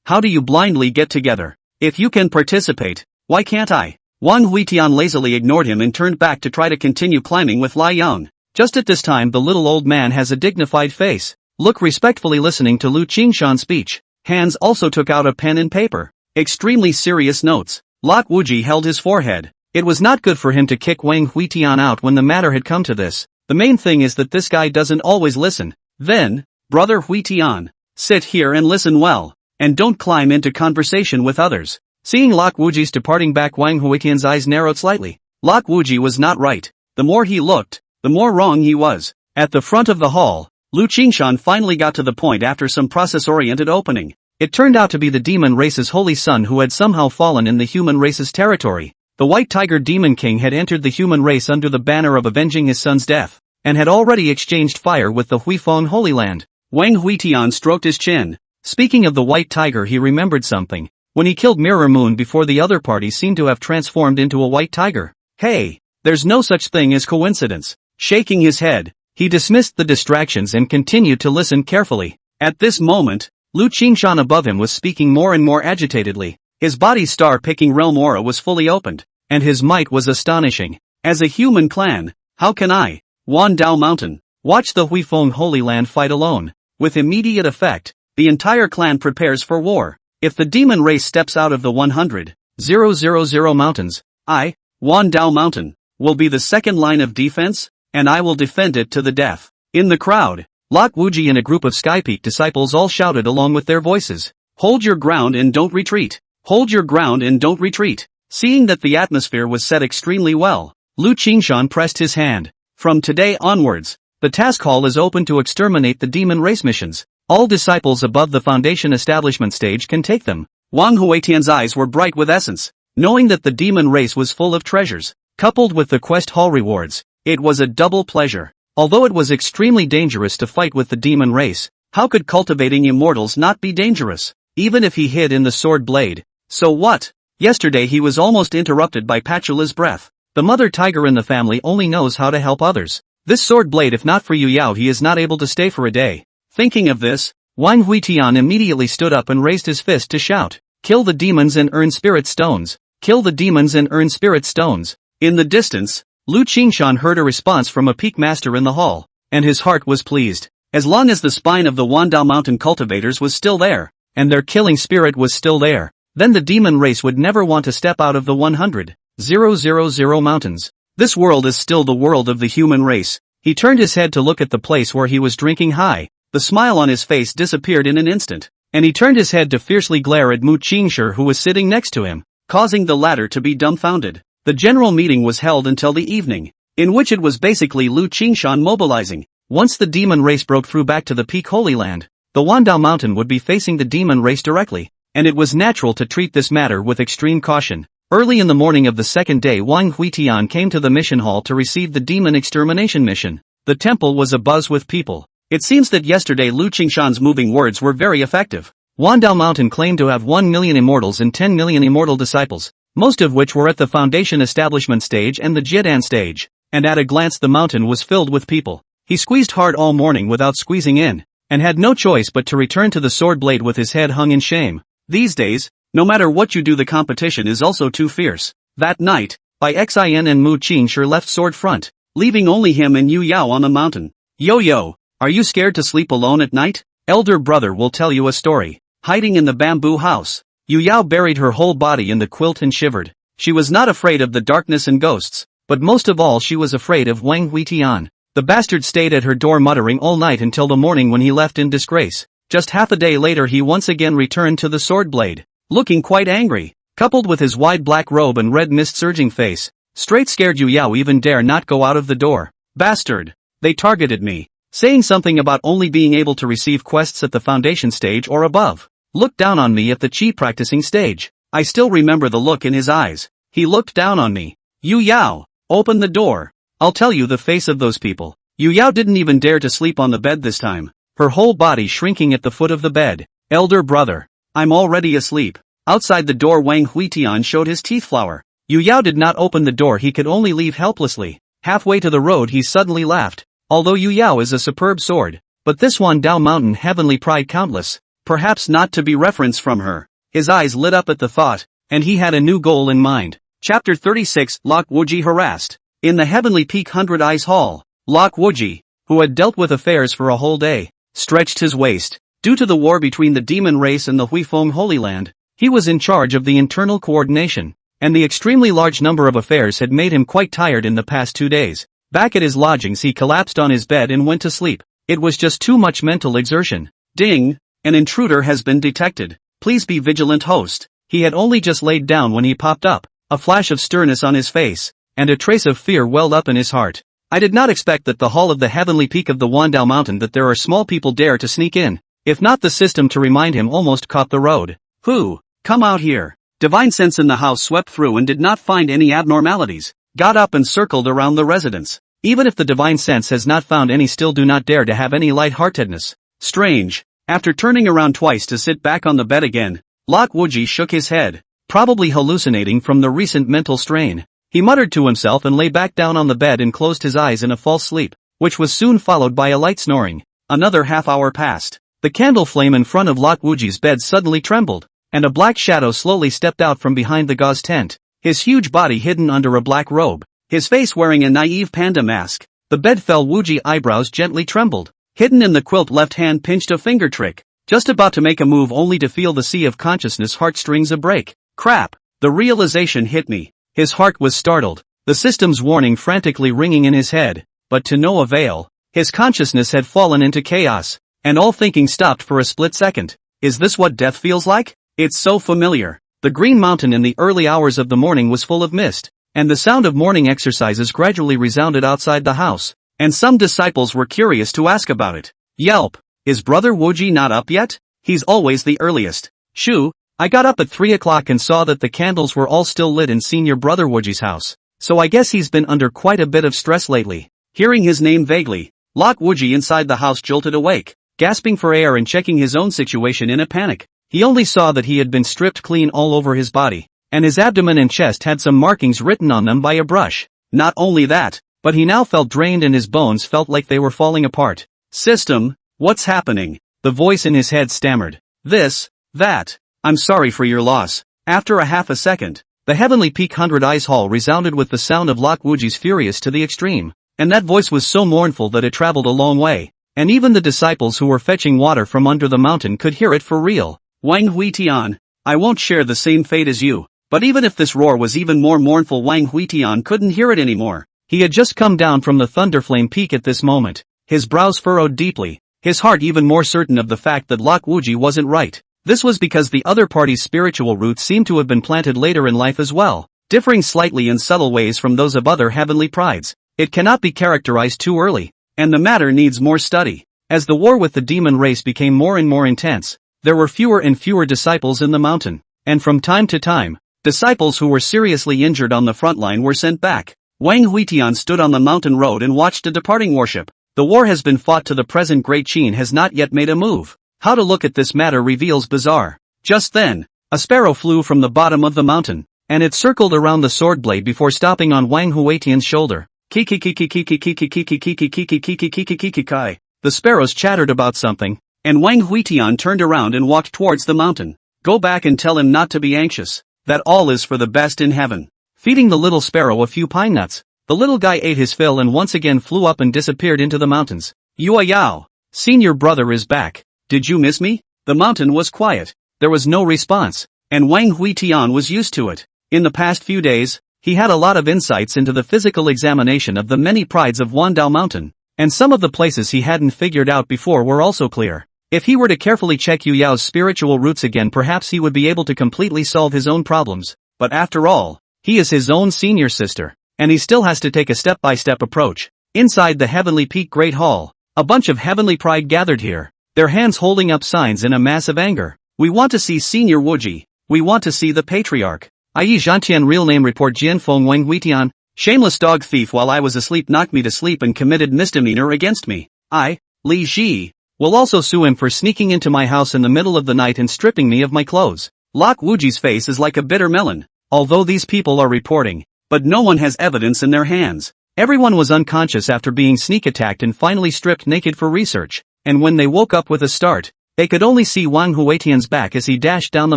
How do you blindly get together? If you can participate, why can't I? Wang Huitian lazily ignored him and turned back to try to continue climbing with Lai Yang. Just at this time the little old man has a dignified face, look respectfully listening to Lu Qingshan's speech. Hands also took out a pen and paper. Extremely serious notes. Lok Wuji held his forehead. It was not good for him to kick Wang Huitian out when the matter had come to this. The main thing is that this guy doesn't always listen. Then, brother Huitian, sit here and listen well, and don't climb into conversation with others. Seeing Lok Wuji's departing back, Wang Huitian's eyes narrowed slightly. Lok Wuji was not right. The more he looked, the more wrong he was. At the front of the hall, Lu Qingshan finally got to the point after some process-oriented opening. It turned out to be the demon race's holy son who had somehow fallen in the human race's territory. The White Tiger Demon King had entered the human race under the banner of avenging his son's death, and had already exchanged fire with the Huifeng Holy Land. Wang Huitian stroked his chin. Speaking of the White Tiger, he remembered something. When he killed Mirror Moon before, the other party seemed to have transformed into a white tiger. Hey, there's no such thing as coincidence. Shaking his head, he dismissed the distractions and continued to listen carefully. At this moment, Lu Qingshan above him was speaking more and more agitatedly. His body's star-picking realm aura was fully opened, and his might was astonishing. As a human clan, how can I, Wan Dao Mountain, watch the Huifeng Holy Land fight alone? With immediate effect, the entire clan prepares for war. If the demon race steps out of the 100,000 mountains, I, Wan Dao Mountain, will be the second line of defense, and I will defend it to the death. In the crowd, Lok Wuji and a group of Skypeak disciples all shouted along with their voices. Hold your ground and don't retreat. Hold your ground and don't retreat. Seeing that the atmosphere was set extremely well, Lu Qingshan pressed his hand. From today onwards, the task hall is open to exterminate the demon race missions. All disciples above the foundation establishment stage can take them. Wang Huitian's eyes were bright with essence. Knowing that the demon race was full of treasures, coupled with the quest hall rewards, it was a double pleasure. Although it was extremely dangerous to fight with the demon race, how could cultivating immortals not be dangerous? Even if he hid in the sword blade. So what? Yesterday he was almost interrupted by Patula's breath. The mother tiger in the family only knows how to help others. This sword blade, if not for Yu Yao, he is not able to stay for a day. Thinking of this, Wang Huitian immediately stood up and raised his fist to shout, "Kill the demons and earn spirit stones! Kill the demons and earn spirit stones!" In the distance, Lu Qingshan heard a response from a peak master in the hall, and his heart was pleased. As long as the spine of the Wandao Mountain cultivators was still there, and their killing spirit was still there, then the demon race would never want to step out of the 100,000 mountains. This world is still the world of the human race. He turned his head to look at the place where he was drinking high. The smile on his face disappeared in an instant, and he turned his head to fiercely glare at Mu Qingshi, who was sitting next to him, causing the latter to be dumbfounded. The general meeting was held until the evening, in which it was basically Lu Qingshan mobilizing. Once the demon race broke through back to the peak Holy Land, the Wandao Mountain would be facing the demon race directly, and it was natural to treat this matter with extreme caution. Early in the morning of the second day, Wang Huitian came to the mission hall to receive the demon extermination mission. The temple was abuzz with people. It seems that yesterday Lu Qingshan's moving words were very effective. Wandao Mountain claimed to have 1 million immortals and 10 million immortal disciples, most of which were at the foundation establishment stage and the Jiedan stage, and at a glance the mountain was filled with people. He squeezed hard all morning without squeezing in, and had no choice but to return to the sword blade with his head hung in shame. These days, no matter what you do, the competition is also too fierce. That night, Bai Xin and Mu Qingshi left sword front, leaving only him and Yu Yao on the mountain. Yo, are you scared to sleep alone at night? Elder brother will tell you a story. Hiding in the bamboo house, Yu Yao buried her whole body in the quilt and shivered. She was not afraid of the darkness and ghosts, but most of all she was afraid of Wang Huitian. The bastard stayed at her door muttering all night until the morning, when he left in disgrace. Just half a day later he once again returned to the sword blade, looking quite angry, coupled with his wide black robe and red mist surging face. Straight scared Yu Yao even dare not go out of the door. Bastard! They targeted me, saying something about only being able to receive quests at the foundation stage or above. Looked down on me at the chi practicing stage. I still remember the look in his eyes. He looked down on me. Yu Yao, open the door. I'll tell you the face of those people. Yu Yao didn't even dare to sleep on the bed this time, her whole body shrinking at the foot of the bed. Elder brother, I'm already asleep. Outside the door Wang Huitian showed his teeth flower. Yu Yao did not open the door, he could only leave helplessly. Halfway to the road he suddenly laughed. Although Yu Yao is a superb sword, but this Wandao Mountain heavenly pride countless, perhaps not to be referenced from her. His eyes lit up at the thought. and he had a new goal in mind. Chapter 36 Lok Wuji harassed. In the Heavenly Peak 100 Eyes Hall, Lok Wuji, who had dealt with affairs for a whole day, stretched his waist. Due to the war between the demon race and the Huifeng Holy Land, he was in charge of the internal coordination, and the extremely large number of affairs had made him quite tired in the past 2 days. Back at his lodgings he collapsed on his bed and went to sleep. It was just too much mental exertion. Ding! An intruder has been detected. Please be vigilant, host. He had only just laid down when he popped up, a flash of sternness on his face, and a trace of fear welled up in his heart. I did not expect that the hall of the heavenly peak of the Wandao Mountain that there are small people dare to sneak in. If not, the system to remind him almost caught the road. Who? Come out here. Divine Sense in the house swept through and did not find any abnormalities. Got up and circled around the residence. Even if the Divine Sense has not found any, still do not dare to have any lightheartedness. Strange. After turning around twice to sit back on the bed again, Lok Wuji shook his head, probably hallucinating from the recent mental strain. He muttered to himself and lay back down on the bed and closed his eyes in a false sleep, which was soon followed by a light snoring. Another half hour passed. The candle flame in front of Lok Wuji's bed suddenly trembled, and a black shadow slowly stepped out from behind the gauze tent, his huge body hidden under a black robe, his face wearing a naive panda mask. The bedfell Wuji eyebrows gently trembled. Hidden in the quilt, left hand pinched a finger trick, just about to make a move only to feel the sea of consciousness heartstrings a break. Crap! The realization hit me. His heart was startled, the system's warning frantically ringing in his head, but to no avail. His consciousness had fallen into chaos, and all thinking stopped for a split second. Is this what death feels like? It's so familiar. The Green Mountain in the early hours of the morning was full of mist, and the sound of morning exercises gradually resounded outside the house, and some disciples were curious to ask about it. Yelp! Is Brother Wuji not up yet? He's always the earliest. Shoo! I got up at 3 o'clock and saw that the candles were all still lit in Senior Brother Wuji's house, so I guess he's been under quite a bit of stress lately. Hearing his name vaguely, Lok Wuji inside the house jolted awake, gasping for air and checking his own situation in a panic. He only saw that he had been stripped clean all over his body, and his abdomen and chest had some markings written on them by a brush. Not only that, but he now felt drained and his bones felt like they were falling apart. System, what's happening? The voice in his head stammered. This, that. I'm sorry for your loss. After a half a second, the Heavenly Peak 100 Eyes Hall resounded with the sound of Lok Wuji's furious to the extreme, and that voice was so mournful that it traveled a long way, and even the disciples who were fetching water from under the mountain could hear it for real. Wang Huitian, I won't share the same fate as you, but even if this roar was even more mournful, Wang Huitian couldn't hear it anymore. He had just come down from the Thunderflame Peak at this moment, his brows furrowed deeply, his heart even more certain of the fact that Lok Wuji wasn't right. This was because the other party's spiritual roots seemed to have been planted later in life as well, differing slightly in subtle ways from those of other heavenly prides. It cannot be characterized too early, and the matter needs more study. As the war with the demon race became more and more intense, there were fewer and fewer disciples in the mountain, and from time to time, disciples who were seriously injured on the front line were sent back. Wang Huitian stood on the mountain road and watched a departing warship. The war has been fought to the present. Great Qin has not yet made a move. How to look at this matter reveals bizarre. Just then, a sparrow flew from the bottom of the mountain, and it circled around the sword blade before stopping on Wang Huitian's shoulder. Kiki-kiki-kiki-kiki-kiki-kiki-kiki-kiki-kiki-kiki-kiki-kiki. The sparrows chattered about something, and Wang Huitian turned around and walked towards the mountain. Go back and tell him not to be anxious, that all is for the best in heaven. Feeding the little sparrow a few pine nuts, the little guy ate his fill and once again flew up and disappeared into the mountains. Yua Yao, Senior Brother is back. Did you miss me? The mountain was quiet. There was no response, and Wang Huitian was used to it. In the past few days, he had a lot of insights into the physical examination of the many prides of Wandao Mountain, and some of the places he hadn't figured out before were also clear. If he were to carefully check Yu Yao's spiritual roots again, perhaps he would be able to completely solve his own problems, but after all, he is his own senior sister, and he still has to take a step-by-step approach. Inside the Heavenly Peak Great Hall, a bunch of heavenly pride gathered here, their hands holding up signs in a mass of anger. We want to see Senior Wuji. We want to see the Patriarch. I.e. Zhantian. Real name report Jianfeng Wang Huitian. Shameless dog thief while I was asleep knocked me to sleep and committed misdemeanor against me. I, Li Ji, will also sue him for sneaking into my house in the middle of the night and stripping me of my clothes. Lok Wuji's face is like a bitter melon. Although these people are reporting, but no one has evidence in their hands. Everyone was unconscious after being sneak attacked and finally stripped naked for research, and when they woke up with a start, they could only see Wang Huitian's back as he dashed down the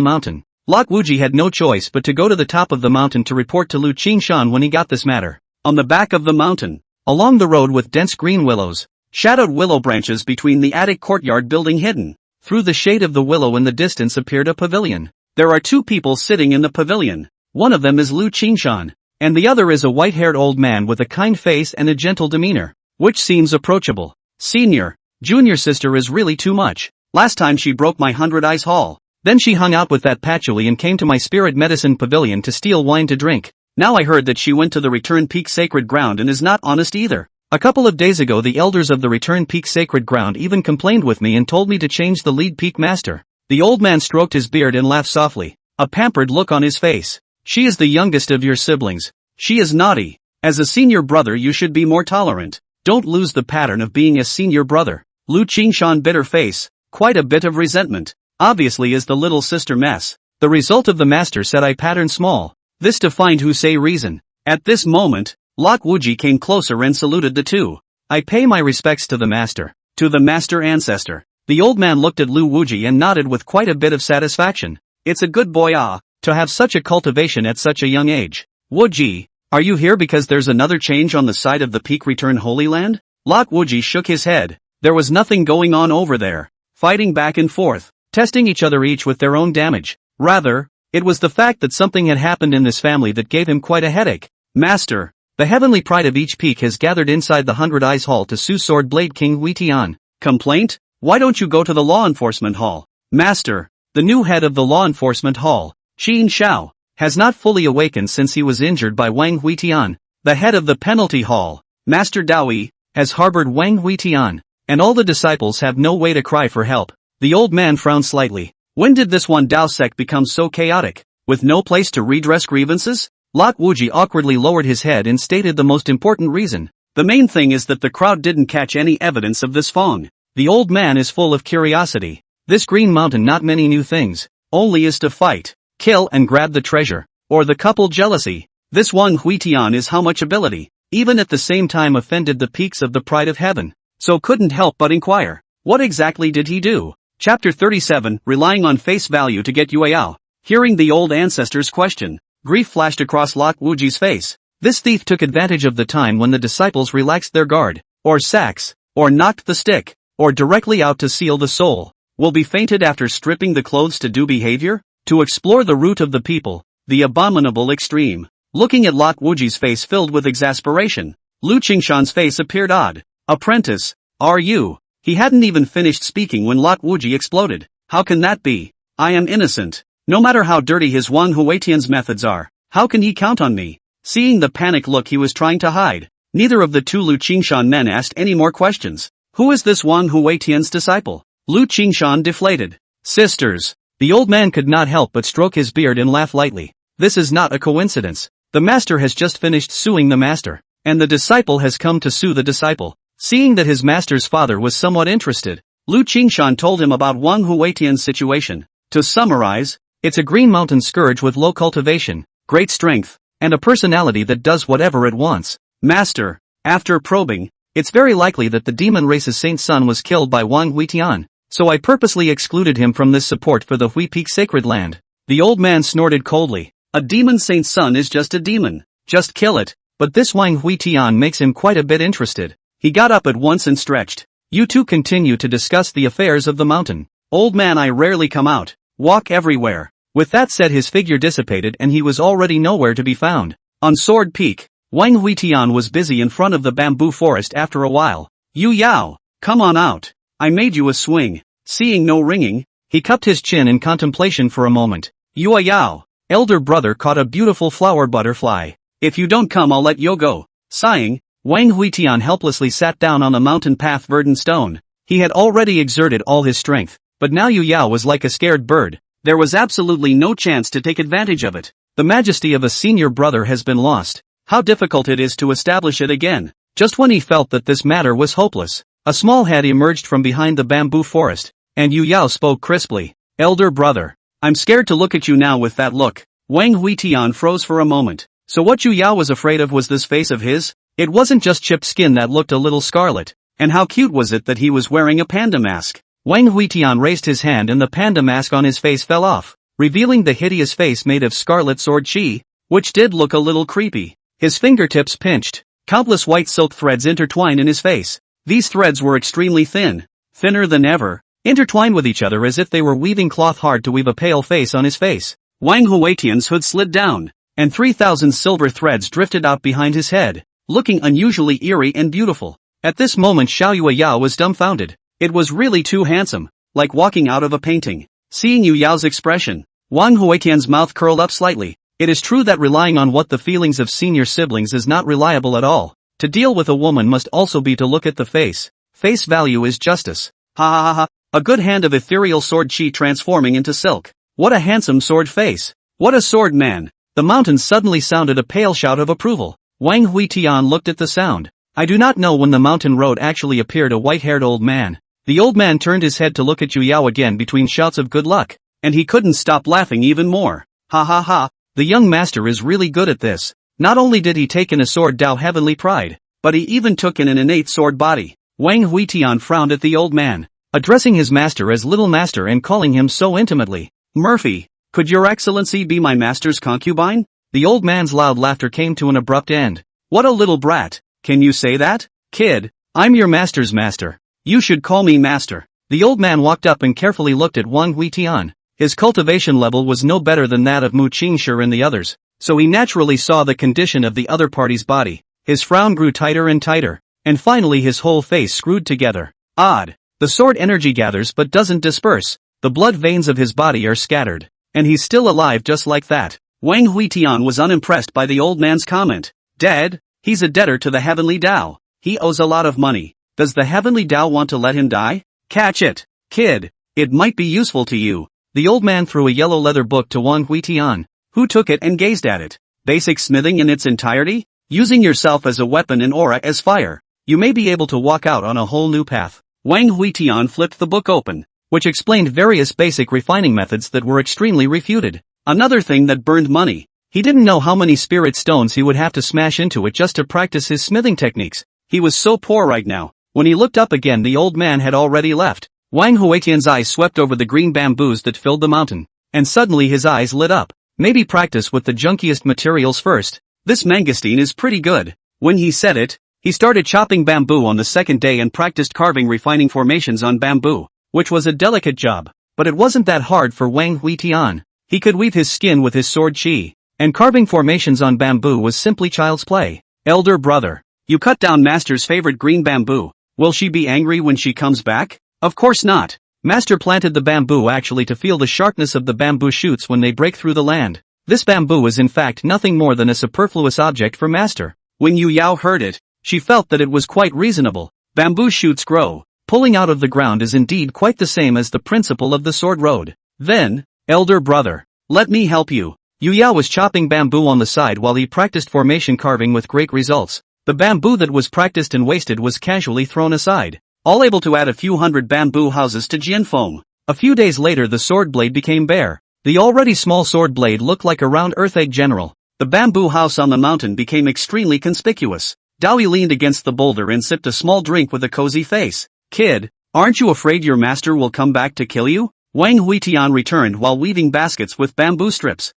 mountain. Lok Wuji had no choice but to go to the top of the mountain to report to Lu Qingshan when he got this matter. On the back of the mountain, along the road with dense green willows, shadowed willow branches between the attic courtyard building hidden. Through the shade of the willow in the distance appeared a pavilion. There are two people sitting in the pavilion. One of them is Lu Qingshan, and the other is a white-haired old man with a kind face and a gentle demeanor, which seems approachable. Senior, junior sister is really too much. Last time she broke my 100 eyes haul. Then she hung out with that patchouli and came to my spirit medicine pavilion to steal wine to drink. Now I heard that she went to the Return Peak Sacred Ground and is not honest either. A couple of days ago the elders of the Return Peak Sacred Ground even complained with me and told me to change the lead peak master. The old man stroked his beard and laughed softly, a pampered look on his face. She is the youngest of your siblings. She is naughty. As a senior brother you should be more tolerant. Don't lose the pattern of being a senior brother. Lu Qingshan bitter face, quite a bit of resentment. Obviously is the little sister mess. The result of the master said I pattern small. This to find who say reason. At this moment, Lok Wuji came closer and saluted the two. I pay my respects to the master. To the master ancestor. The old man looked at Lu Wuji and nodded with quite a bit of satisfaction. It's a good boy to have such a cultivation at such a young age. Wuji, are you here because there's another change on the side of the Peak Return Holy Land? Lok Wuji shook his head. There was nothing going on over there. Fighting back and forth, testing each other each with their own damage. Rather, it was the fact that something had happened in this family that gave him quite a headache. Master, the heavenly pride of each peak has gathered inside the 100 Eyes Hall to sue Sword Blade King Hui Tian. Complaint? Why don't you go to the Law Enforcement Hall? Master, the new head of the Law Enforcement Hall, Qin Shao, has not fully awakened since he was injured by Wang Huitian. The head of the Penalty Hall, Master Daoyi, has harbored Wang Huitian, and all the disciples have no way to cry for help. The old man frowned slightly. When did this one Dao sect become so chaotic, with no place to redress grievances? Lok Wuji awkwardly lowered his head and stated the most important reason. The main thing is that the crowd didn't catch any evidence of this Fong. The old man is full of curiosity. This Green Mountain not many new things, only is to fight, kill and grab the treasure, or the couple jealousy. This Wang Huitian is how much ability, even at the same time offended the peaks of the pride of heaven, so couldn't help but inquire, what exactly did he do? Chapter 37, Relying on Face Value to Get Yueyao. Hearing the old ancestor's question, grief flashed across Lok Wuji's face. This thief took advantage of the time when the disciples relaxed their guard, or sacks, or knocked the stick, or directly out to seal the soul. Will be fainted after stripping the clothes to do behavior? To explore the root of the people, the abominable extreme. Looking at Lok Wuji's face filled with exasperation, Lu Qingshan's face appeared odd. Apprentice, are you? He hadn't even finished speaking when Lok Wuji exploded. How can that be? I am innocent. No matter how dirty his Wang Huitian's methods are, how can he count on me? Seeing the panic look he was trying to hide, neither of the two Lu Qingshan men asked any more questions. Who is this Wang Huitian's disciple? Lu Qingshan deflated. Sisters. The old man could not help but stroke his beard and laugh lightly. This is not a coincidence. The master has just finished suing the master, and the disciple has come to sue the disciple. Seeing that his master's father was somewhat interested, Lu Qingshan told him about Wang Huitian's situation. To summarize, it's a Green Mountain scourge with low cultivation, great strength, and a personality that does whatever it wants. Master, after probing, it's very likely that the demon race's saint son was killed by Wang Huitian, so I purposely excluded him from this support for the Hui Peak Sacred Land. The old man snorted coldly. A demon saint's son is just a demon. Just kill it. But this Wang Huitian makes him quite a bit interested. He got up at once and stretched. You two continue to discuss the affairs of the mountain. Old man, I rarely come out. Walk everywhere. With that said, his figure dissipated and he was already nowhere to be found. On Sword Peak, Wang Huitian was busy in front of the bamboo forest after a while. Yu Yao, come on out. I made you a swing. Seeing no ringing, he cupped his chin in contemplation for a moment. Yu Yao, elder brother caught a beautiful flower butterfly. If you don't come, I'll let you go. Sighing, Wang Huitian helplessly sat down on the mountain path verdant stone. He had already exerted all his strength, but now Yu Yao was like a scared bird. There was absolutely no chance to take advantage of it. The majesty of a senior brother has been lost. How difficult it is to establish it again. Just when he felt that this matter was hopeless, a small head emerged from behind the bamboo forest, and Yu Yao spoke crisply. Elder brother, I'm scared to look at you now with that look. Wang Huitian froze for a moment. So what Yu Yao was afraid of was this face of his? It wasn't just chipped skin that looked a little scarlet. And how cute was it that he was wearing a panda mask? Wang Huitian raised his hand and the panda mask on his face fell off. revealing the hideous face made of scarlet sword qi, which did look a little creepy. His fingertips pinched. Countless white silk threads intertwined in his face. These threads were extremely thin, thinner than ever, intertwined with each other as if they were weaving cloth hard to weave a pale face on his face. Wang Huatian's hood slid down, and 3,000 silver threads drifted out behind his head, looking unusually eerie and beautiful. At this moment Xiao Yueyao was dumbfounded. It was really too handsome, like walking out of a painting. Seeing Yu Yao's expression, Wang Huatian's mouth curled up slightly. It is true that relying on what the feelings of senior siblings is not reliable at all. To deal with a woman must also be to look at the face. Face value is justice. Ha ha ha ha. A good hand of ethereal sword qi transforming into silk. What a handsome sword face. What a sword man. The mountain suddenly sounded a pale shout of approval. Wang Huitian looked at the sound. I do not know when the mountain road actually appeared a white-haired old man. The old man turned his head to look at Yu Yao again between shouts of good luck, and he couldn't stop laughing even more. Ha ha ha. The young master is really good at this. Not only did he take in a sword Dao heavenly pride, but he even took in an innate sword body. Wang Huitian frowned at the old man, addressing his master as little master and calling him so intimately. Murphy, could your excellency be my master's concubine? The old man's loud laughter came to an abrupt end. What a little brat, can you say that? Kid, I'm your master's master. You should call me master. The old man walked up and carefully looked at Wang Huitian. His cultivation level was no better than that of Mu Qingshi and the others, so he naturally saw the condition of the other party's body. His frown grew tighter and tighter, and finally his whole face screwed together. Odd. The sword energy gathers but doesn't disperse. The blood veins of his body are scattered, and he's still alive just like that. Wang Huitian was unimpressed by the old man's comment. Dead? He's a debtor to the heavenly Dao. He owes a lot of money. Does the heavenly Dao want to let him die? Catch it, kid. It might be useful to you. The old man threw a yellow leather book to Wang Huitian, who took it and gazed at it. Basic smithing in its entirety? Using yourself as a weapon and aura as fire. You may be able to walk out on a whole new path. Wang Huitian flipped the book open, which explained various basic refining methods that were extremely refuted. Another thing that burned money. He didn't know how many spirit stones he would have to smash into it just to practice his smithing techniques. He was so poor right now. When he looked up again the old man had already left. Wang Huatian's eyes swept over the green bamboos that filled the mountain, and suddenly his eyes lit up. Maybe practice with the junkiest materials first. This mangosteen is pretty good. When he said it, he started chopping bamboo on the second day and practiced carving refining formations on bamboo, which was a delicate job, but it wasn't that hard for Wang Huitian. He could weave his skin with his sword qi, and carving formations on bamboo was simply child's play. Elder brother, you cut down master's favorite green bamboo. Will she be angry when she comes back? Of course not. Master planted the bamboo actually to feel the sharpness of the bamboo shoots when they break through the land. This bamboo is in fact nothing more than a superfluous object for master. When Yu Yao heard it, she felt that it was quite reasonable. Bamboo shoots grow. Pulling out of the ground is indeed quite the same as the principle of the sword road. Then, elder brother, let me help you. Yu Yao was chopping bamboo on the side while he practiced formation carving with great results. The bamboo that was practiced and wasted was casually thrown aside, all able to add a few hundred bamboo houses to Jianfeng. A few days later the sword blade became bare. The already small sword blade looked like a round earth egg general. The bamboo house on the mountain became extremely conspicuous. Daoi leaned against the boulder and sipped a small drink with a cozy face. Kid, aren't you afraid your master will come back to kill you? Wang Huitian returned while weaving baskets with bamboo strips.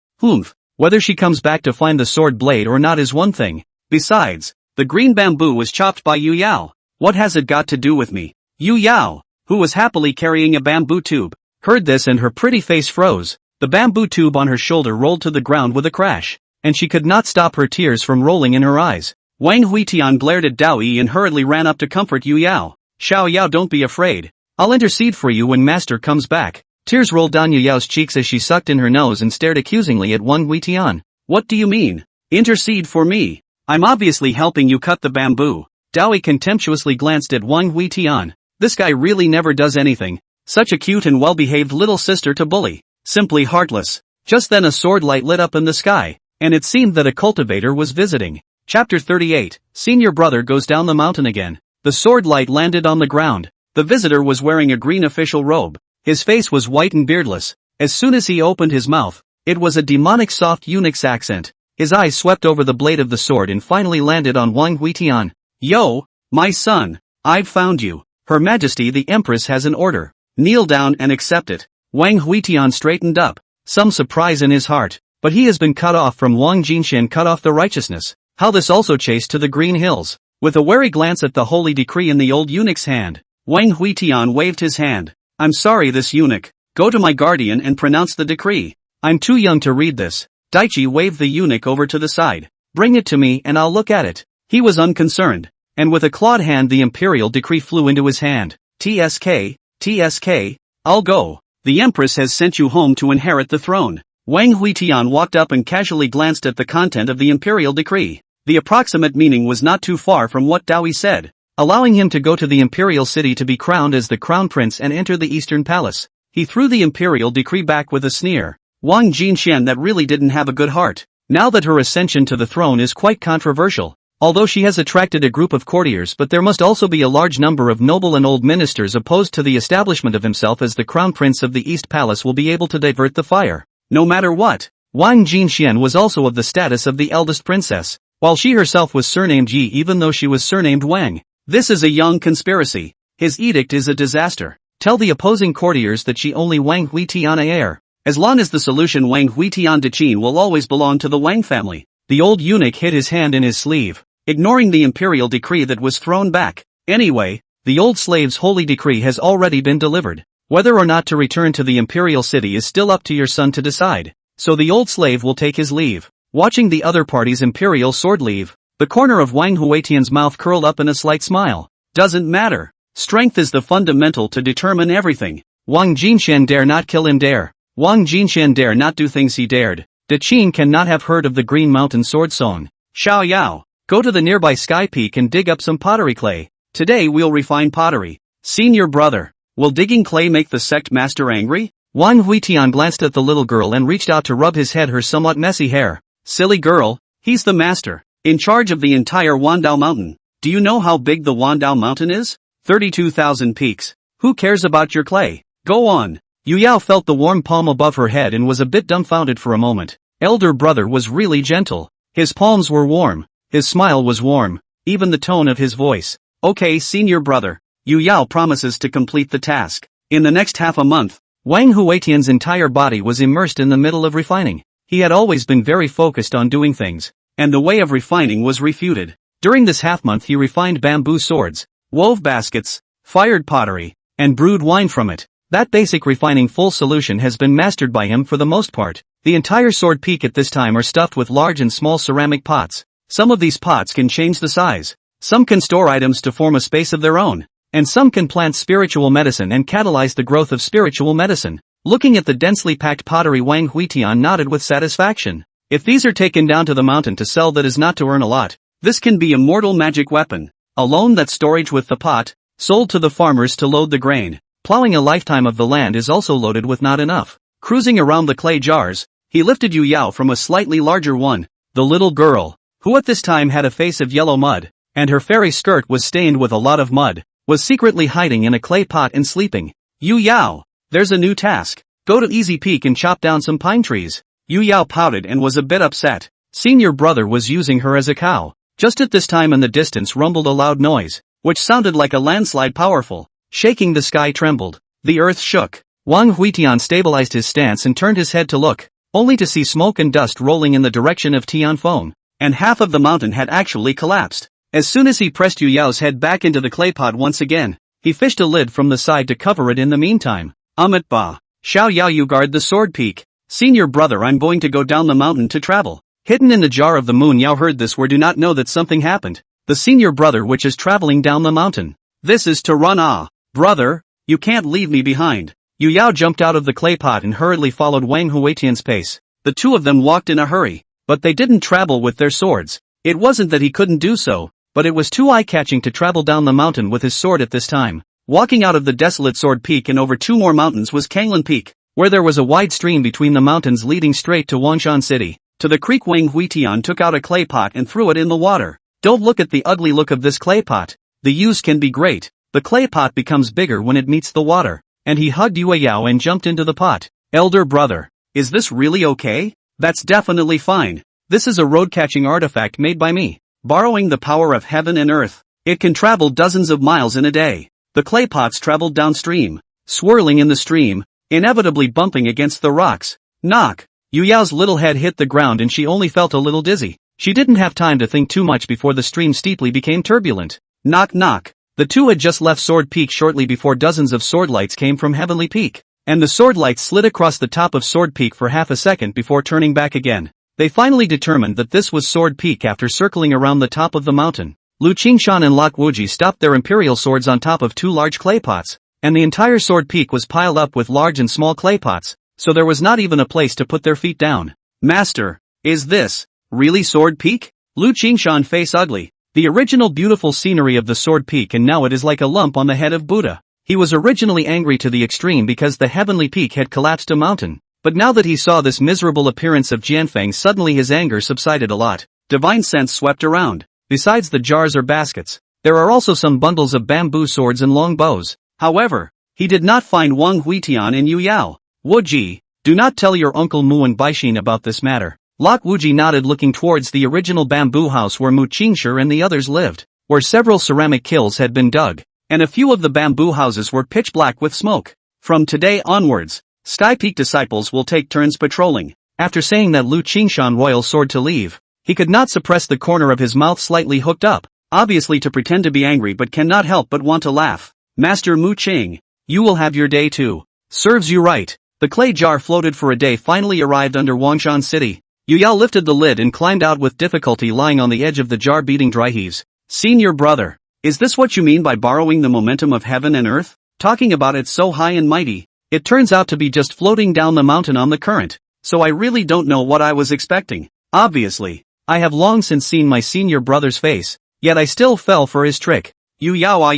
Whether she comes back to find the sword blade or not is one thing. Besides, the green bamboo was chopped by Yu Yao. What has it got to do with me? Yu Yao, who was happily carrying a bamboo tube, heard this and her pretty face froze. The bamboo tube on her shoulder rolled to the ground with a crash, and she could not stop her tears from rolling in her eyes. Wang Huitian glared at Daoi and hurriedly ran up to comfort Yu Yao. Xiao Yao, don't be afraid. I'll intercede for you when master comes back. Tears rolled down Yu Yao's cheeks as she sucked in her nose and stared accusingly at Wang Huitian. What do you mean? Intercede for me? I'm obviously helping you cut the bamboo. Daoi contemptuously glanced at Wang Huitian. This guy really never does anything. Such a cute and well-behaved little sister to bully. Simply heartless. Just then a sword light lit up in the sky, and it seemed that a cultivator was visiting. Chapter 38, Senior Brother Goes Down the Mountain Again. The sword light landed on the ground. The visitor was wearing a green official robe. His face was white and beardless. As soon as he opened his mouth, it was a demonic soft eunuch's accent. His eyes swept over the blade of the sword and finally landed on Wang Huitian. Yo, my son, I've found you. Her Majesty the Empress has an order. Kneel down and accept it. Wang Huitian straightened up, some surprise in his heart. But he has been cut off from Wang Jinshan, cut off the righteousness. How this also chased to the green hills. With a wary glance at the holy decree in the old eunuch's hand, Wang Huitian waved his hand. I'm sorry, this eunuch. Go to my guardian and pronounce the decree. I'm too young to read this. Daichi waved the eunuch over to the side. Bring it to me and I'll look at it. He was unconcerned. And with a clawed hand the imperial decree flew into his hand. TSK, I'll go. The empress has sent you home to inherit the throne. Wang Huitian walked up and casually glanced at the content of the imperial decree. The approximate meaning was not too far from what Dowie said, allowing him to go to the imperial city to be crowned as the crown prince and enter the eastern palace. He threw the imperial decree back with a sneer. Wang Jinshan that really didn't have a good heart, now that her ascension to the throne is quite controversial. Although she has attracted a group of courtiers, but there must also be a large number of noble and old ministers opposed to the establishment of himself as the crown prince of the East Palace will be able to divert the fire. No matter what, Wang Jinshan was also of the status of the eldest princess, while she herself was surnamed Yi even though she was surnamed Wang. This is a young conspiracy. His edict is a disaster. Tell the opposing courtiers that she only Wang Huitian heir. As long as the solution Wang Huitian de Qin will always belong to the Wang family. The old eunuch hid his hand in his sleeve, ignoring the imperial decree that was thrown back. Anyway, the old slave's holy decree has already been delivered. Whether or not to return to the imperial city is still up to your son to decide. So the old slave will take his leave. Watching the other party's imperial sword leave, the corner of Wang Huitian's mouth curled up in a slight smile. Doesn't matter. Strength is the fundamental to determine everything. Wang Jinshan dare not kill him dare. Wang Jinshan dare not do things he dared. De Qin cannot have heard of the Green Mountain Sword Song. Xiao Yao. Go to the nearby sky peak and dig up some pottery clay. Today we'll refine pottery. Senior brother. Will digging clay make the sect master angry? Wang Huitian glanced at the little girl and reached out to rub his head her somewhat messy hair. Silly girl, he's the master, in charge of the entire Wandao Mountain. Do you know how big the Wandao Mountain is? 32,000 peaks. Who cares about your clay? Go on. Yu Yao felt the warm palm above her head and was a bit dumbfounded for a moment. Elder brother was really gentle. His palms were warm. His smile was warm. Even the tone of his voice. Okay, senior brother. Yu Yao promises to complete the task. In the next half a month, Wang Huitian's entire body was immersed in the middle of refining. He had always been very focused on doing things, and the way of refining was refuted. During this half-month he refined bamboo swords, wove baskets, fired pottery, and brewed wine from it. That basic refining full solution has been mastered by him for the most part. The entire sword peak at this time are stuffed with large and small ceramic pots. Some of these pots can change the size. Some can store items to form a space of their own. And some can plant spiritual medicine and catalyze the growth of spiritual medicine. Looking at the densely packed pottery, Wang Huitian nodded with satisfaction. If these are taken down to the mountain to sell, that is not to earn a lot. This can be a mortal magic weapon. Alone that storage with the pot, sold to the farmers to load the grain. Plowing a lifetime of the land is also loaded with not enough. Cruising around the clay jars, he lifted Yu Yao from a slightly larger one. The little girl, who at this time had a face of yellow mud, and her fairy skirt was stained with a lot of mud, was secretly hiding in a clay pot and sleeping. Yu Yao, there's a new task. Go to Easy Peak and chop down some pine trees. Yu Yao pouted and was a bit upset. Senior brother was using her as a cow. Just at this time in the distance rumbled a loud noise, which sounded like a landslide powerful. Shaking, the sky trembled. The earth shook. Wang Huitian stabilized his stance and turned his head to look, only to see smoke and dust rolling in the direction of Tianfeng. And half of the mountain had actually collapsed. As soon as he pressed Yu Yao's head back into the clay pot once again, he fished a lid from the side to cover it in the meantime. Amit Ba. Xiao Yao, you guard the sword peak. Senior brother, I'm going to go down the mountain to travel. Hidden in the jar of the moon, Yao heard this word. Do not know that something happened. The senior brother which is traveling down the mountain. This is to run. Ah. Brother, you can't leave me behind. Yu Yao jumped out of the clay pot and hurriedly followed Wang Huitian's pace. The two of them walked in a hurry, but they didn't travel with their swords. It wasn't that he couldn't do so, but it was too eye-catching to travel down the mountain with his sword at this time. Walking out of the desolate sword peak and over two more mountains was Kanglan Peak, where there was a wide stream between the mountains leading straight to Wangshan City. To the creek, Wang Huitian took out a clay pot and threw it in the water. Don't look at the ugly look of this clay pot. The use can be great. The clay pot becomes bigger when it meets the water. And he hugged Yu Yao and jumped into the pot. Elder brother, is this really okay? That's definitely fine. This is a road-catching artifact made by me. Borrowing the power of heaven and earth, it can travel dozens of miles in a day. The clay pots traveled downstream, swirling in the stream, inevitably bumping against the rocks. Knock. Yu Yao's little head hit the ground and she only felt a little dizzy. She didn't have time to think too much before the stream steeply became turbulent. Knock knock. The two had just left Sword Peak shortly before dozens of sword lights came from Heavenly Peak, and the sword lights slid across the top of Sword Peak for half a second before turning back again. They finally determined that this was Sword Peak after circling around the top of the mountain. Lu Qingshan and Lok Wuji stopped their imperial swords on top of two large clay pots, and the entire Sword Peak was piled up with large and small clay pots, so there was not even a place to put their feet down. Master, is this really Sword Peak? Lu Qingshan face ugly. The original beautiful scenery of the Sword Peak, and now it is like a lump on the head of Buddha. He was originally angry to the extreme because the Heavenly Peak had collapsed a mountain, but now that he saw this miserable appearance of Jianfeng, suddenly his anger subsided a lot. Divine sense swept around. Besides the jars or baskets, there are also some bundles of bamboo swords and long bows. However, he did not find Wang Huitian and Yu Yao. Wuji, do not tell your uncle Mu and Baixin about this matter. Lok Wuji nodded, looking towards the original bamboo house where Mu Qingshi and the others lived, where several ceramic kilns had been dug, and a few of the bamboo houses were pitch black with smoke. From today onwards, Sky Peak disciples will take turns patrolling. After saying that Lu Qingshan royal sword to leave, he could not suppress the corner of his mouth slightly hooked up, obviously to pretend to be angry but cannot help but want to laugh. Master Mu Qing, you will have your day too. Serves you right. The clay jar floated for a day finally arrived under Wangshan City. Yu Yao lifted the lid and climbed out with difficulty, lying on the edge of the jar beating dry heaves. Senior brother, is this what you mean by borrowing the momentum of heaven and earth? Talking about it so high and mighty. It turns out to be just floating down the mountain on the current, so I really don't know what I was expecting. Obviously, I have long since seen my senior brother's face, yet I still fell for his trick. Yu Yao,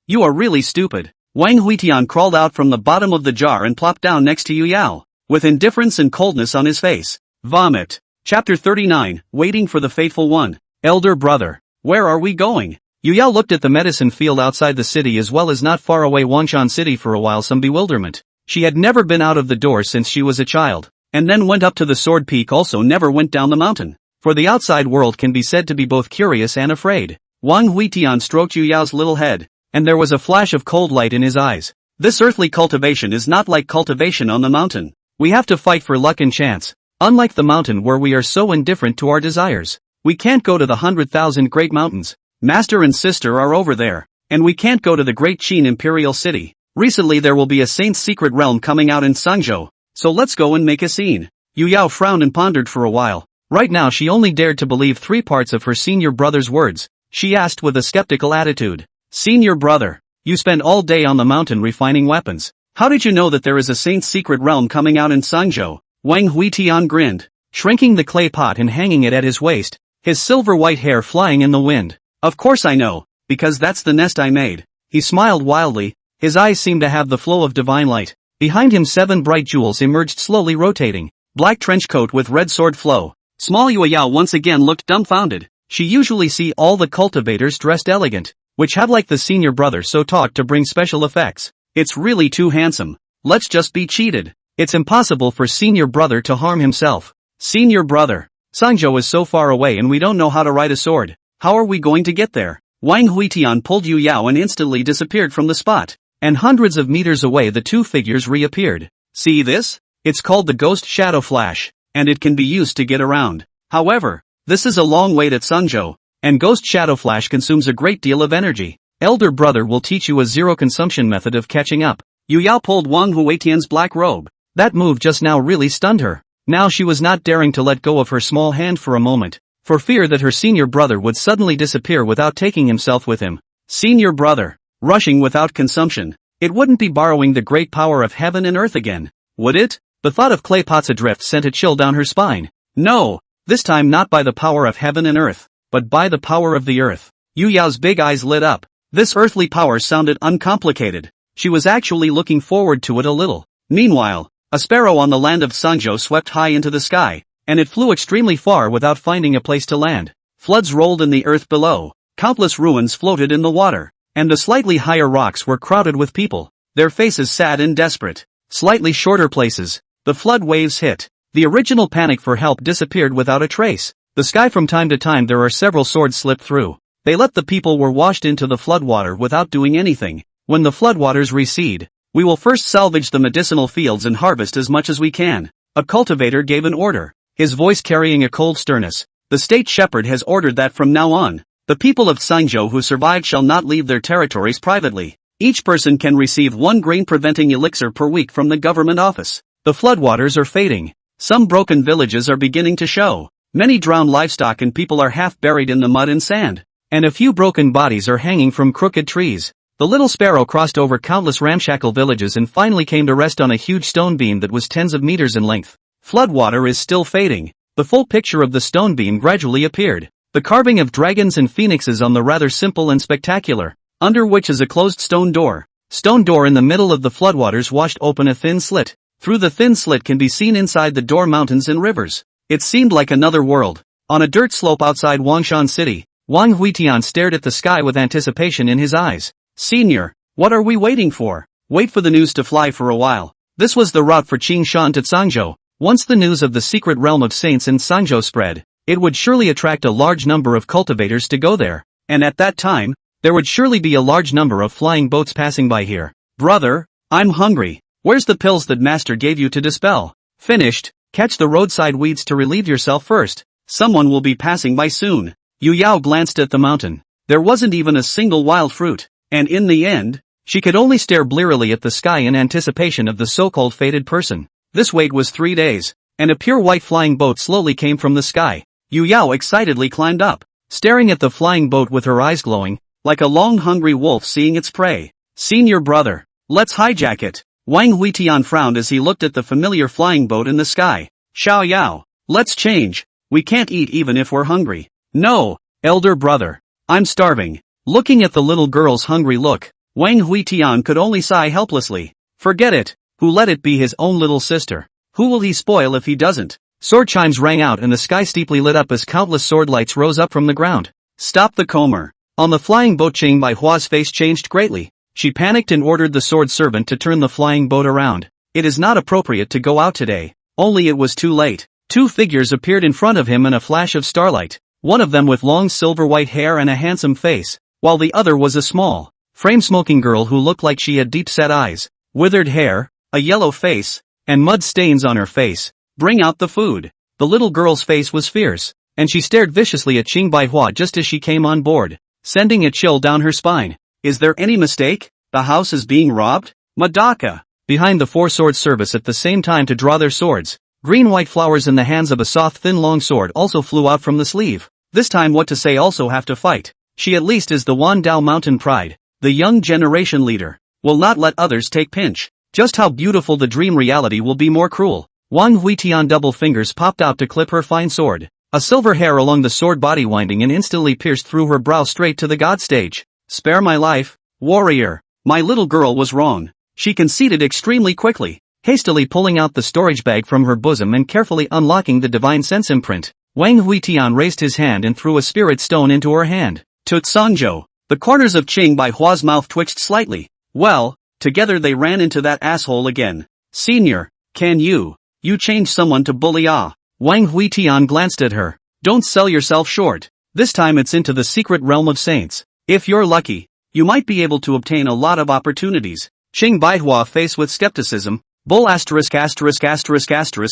you are really stupid. Wang Huitian crawled out from the bottom of the jar and plopped down next to Yu Yao, with indifference and coldness on his face. Vomit. Chapter 39, Waiting for the Faithful One. Elder brother, where are we going? Yu Yao looked at the medicine field outside the city as well as not far away Wangshan City for a while, some bewilderment. She had never been out of the door since she was a child, and then went up to the Sword Peak, also never went down the mountain. For the outside world can be said to be both curious and afraid. Wang Huitian stroked Yu Yao's little head, and there was a flash of cold light in his eyes. This earthly cultivation is not like cultivation on the mountain. We have to fight for luck and chance. Unlike the mountain where we are so indifferent to our desires. We can't go to the 100,000 great mountains. Master and sister are over there. And we can't go to the great Qin imperial city. Recently there will be a saint's secret realm coming out in Sangzhou. So let's go and make a scene. Yu Yao frowned and pondered for a while. Right now she only dared to believe 3 parts of her senior brother's words. She asked with a skeptical attitude. Senior brother, you spend all day on the mountain refining weapons. How did you know that there is a saint's secret realm coming out in Sangzhou? Wang Huitian grinned, shrinking the clay pot and hanging it at his waist, his silver white hair flying in the wind. Of course I know, because that's the nest I made. He smiled wildly, his eyes seemed to have the flow of divine light. Behind him 7 bright jewels emerged, slowly rotating. Black trench coat with red sword flow. Small Yu Yao once again looked dumbfounded. She usually see all the cultivators dressed elegant, which have like the senior brother so taught to bring special effects. It's really too handsome. Let's just be cheated. It's impossible for senior brother to harm himself. Senior brother, Sangzhou is so far away and we don't know how to ride a sword. How are we going to get there? Wang Huitian pulled Yu Yao and instantly disappeared from the spot. And hundreds of meters away the 2 figures reappeared. See this? It's called the Ghost Shadow Flash, and it can be used to get around. However, this is a long wait at Sangzhou, and Ghost Shadow Flash consumes a great deal of energy. Elder brother will teach you a zero consumption method of catching up. Yu Yao pulled Wang Huitian's black robe. That move just now really stunned her. Now she was not daring to let go of her small hand for a moment, for fear that her senior brother would suddenly disappear without taking himself with him. Senior brother, rushing without consumption. It wouldn't be borrowing the great power of heaven and earth again, would it? The thought of clay pots adrift sent a chill down her spine. No, this time not by the power of heaven and earth, but by the power of the earth. Yu Yao's big eyes lit up. This earthly power sounded uncomplicated. She was actually looking forward to it a little. Meanwhile, a sparrow on the land of Sangzhou swept high into the sky, and it flew extremely far without finding a place to land. Floods rolled in the earth below, countless ruins floated in the water, and the slightly higher rocks were crowded with people, their faces sad and desperate. Slightly shorter places, the flood waves hit. The original panic for help disappeared without a trace. The sky from time to time there are several swords slipped through. They let the people were washed into the floodwater without doing anything. When the floodwaters recede, we will first salvage the medicinal fields and harvest as much as we can. A cultivator gave an order, his voice carrying a cold sternness. The state shepherd has ordered that from now on, the people of Tsangzhou who survived shall not leave their territories privately. Each person can receive 1 grain-preventing elixir per week from the government office. The floodwaters are fading. Some broken villages are beginning to show. Many drowned livestock and people are half buried in the mud and sand. And a few broken bodies are hanging from crooked trees. The little sparrow crossed over countless ramshackle villages and finally came to rest on a huge stone beam that was tens of meters in length. Floodwater is still fading. The full picture of the stone beam gradually appeared. The carving of dragons and phoenixes on the rather simple and spectacular, under which is a closed stone door. Stone door in the middle of the floodwaters washed open a thin slit. Through the thin slit can be seen inside the door mountains and rivers. It seemed like another world. On a dirt slope outside Wangshan City, Wang Huitian stared at the sky with anticipation in his eyes. Senior, what are we waiting for? Wait for the news to fly for a while. This was the route for Qingshan to Tsangzhou. Once the news of the secret realm of saints in Tsangzhou spread, it would surely attract a large number of cultivators to go there. And at that time, there would surely be a large number of flying boats passing by here. Brother, I'm hungry. Where's the pills that master gave you to dispel? Finished. Catch the roadside weeds to relieve yourself first. Someone will be passing by soon. Yu Yao glanced at the mountain. There wasn't even a single wild fruit. And in the end, she could only stare blearily at the sky in anticipation of the so-called fated person. This wait was 3 days, and a pure white flying boat slowly came from the sky. Yu Yao excitedly climbed up, staring at the flying boat with her eyes glowing, like a long hungry wolf seeing its prey. Senior brother, let's hijack it. Wang Huitian frowned as he looked at the familiar flying boat in the sky. Xiao Yao, let's change. We can't eat even if we're hungry. No, elder brother. I'm starving. Looking at the little girl's hungry look, Wang Huitian could only sigh helplessly. Forget it. Who let it be his own little sister? Who will he spoil if he doesn't? Sword chimes rang out and the sky steeply lit up as countless sword lights rose up from the ground. Stop the comber. On the flying boat, Qing Bai Hua's face changed greatly. She panicked and ordered the sword servant to turn the flying boat around. It is not appropriate to go out today. Only it was too late. 2 figures appeared in front of him in a flash of starlight. One of them with long silver white hair and a handsome face, while the other was a small, frame-smoking girl who looked like she had deep-set eyes, withered hair, a yellow face, and mud stains on her face. Bring out the food. The little girl's face was fierce, and she stared viciously at Qing Bai Hua just as she came on board, sending a chill down her spine. Is there any mistake? The house is being robbed? Madaka! Behind the 4 sword service at the same time to draw their swords, green-white flowers in the hands of a soft thin long sword also flew out from the sleeve. This time what to say also have to fight. She at least is the Wandao Mountain Pride, the young generation leader. Will not let others take pinch. Just how beautiful the dream reality will be more cruel. Wang Huitian double fingers popped out to clip her fine sword. A silver hair along the sword body winding and instantly pierced through her brow straight to the god stage. Spare my life, warrior. My little girl was wrong. She conceded extremely quickly, hastily pulling out the storage bag from her bosom and carefully unlocking the divine sense imprint. Wang Huitian raised his hand and threw a spirit stone into her hand. To Tsangzhou. The corners of Qing Bai Hua's mouth twitched slightly. Well, together they ran into that asshole again. Senior, can you change someone to bully ah? Wang Huitian glanced at her. Don't sell yourself short. This time it's into the secret realm of saints. If you're lucky, you might be able to obtain a lot of opportunities. Qing Bai Hua faced with skepticism. Bull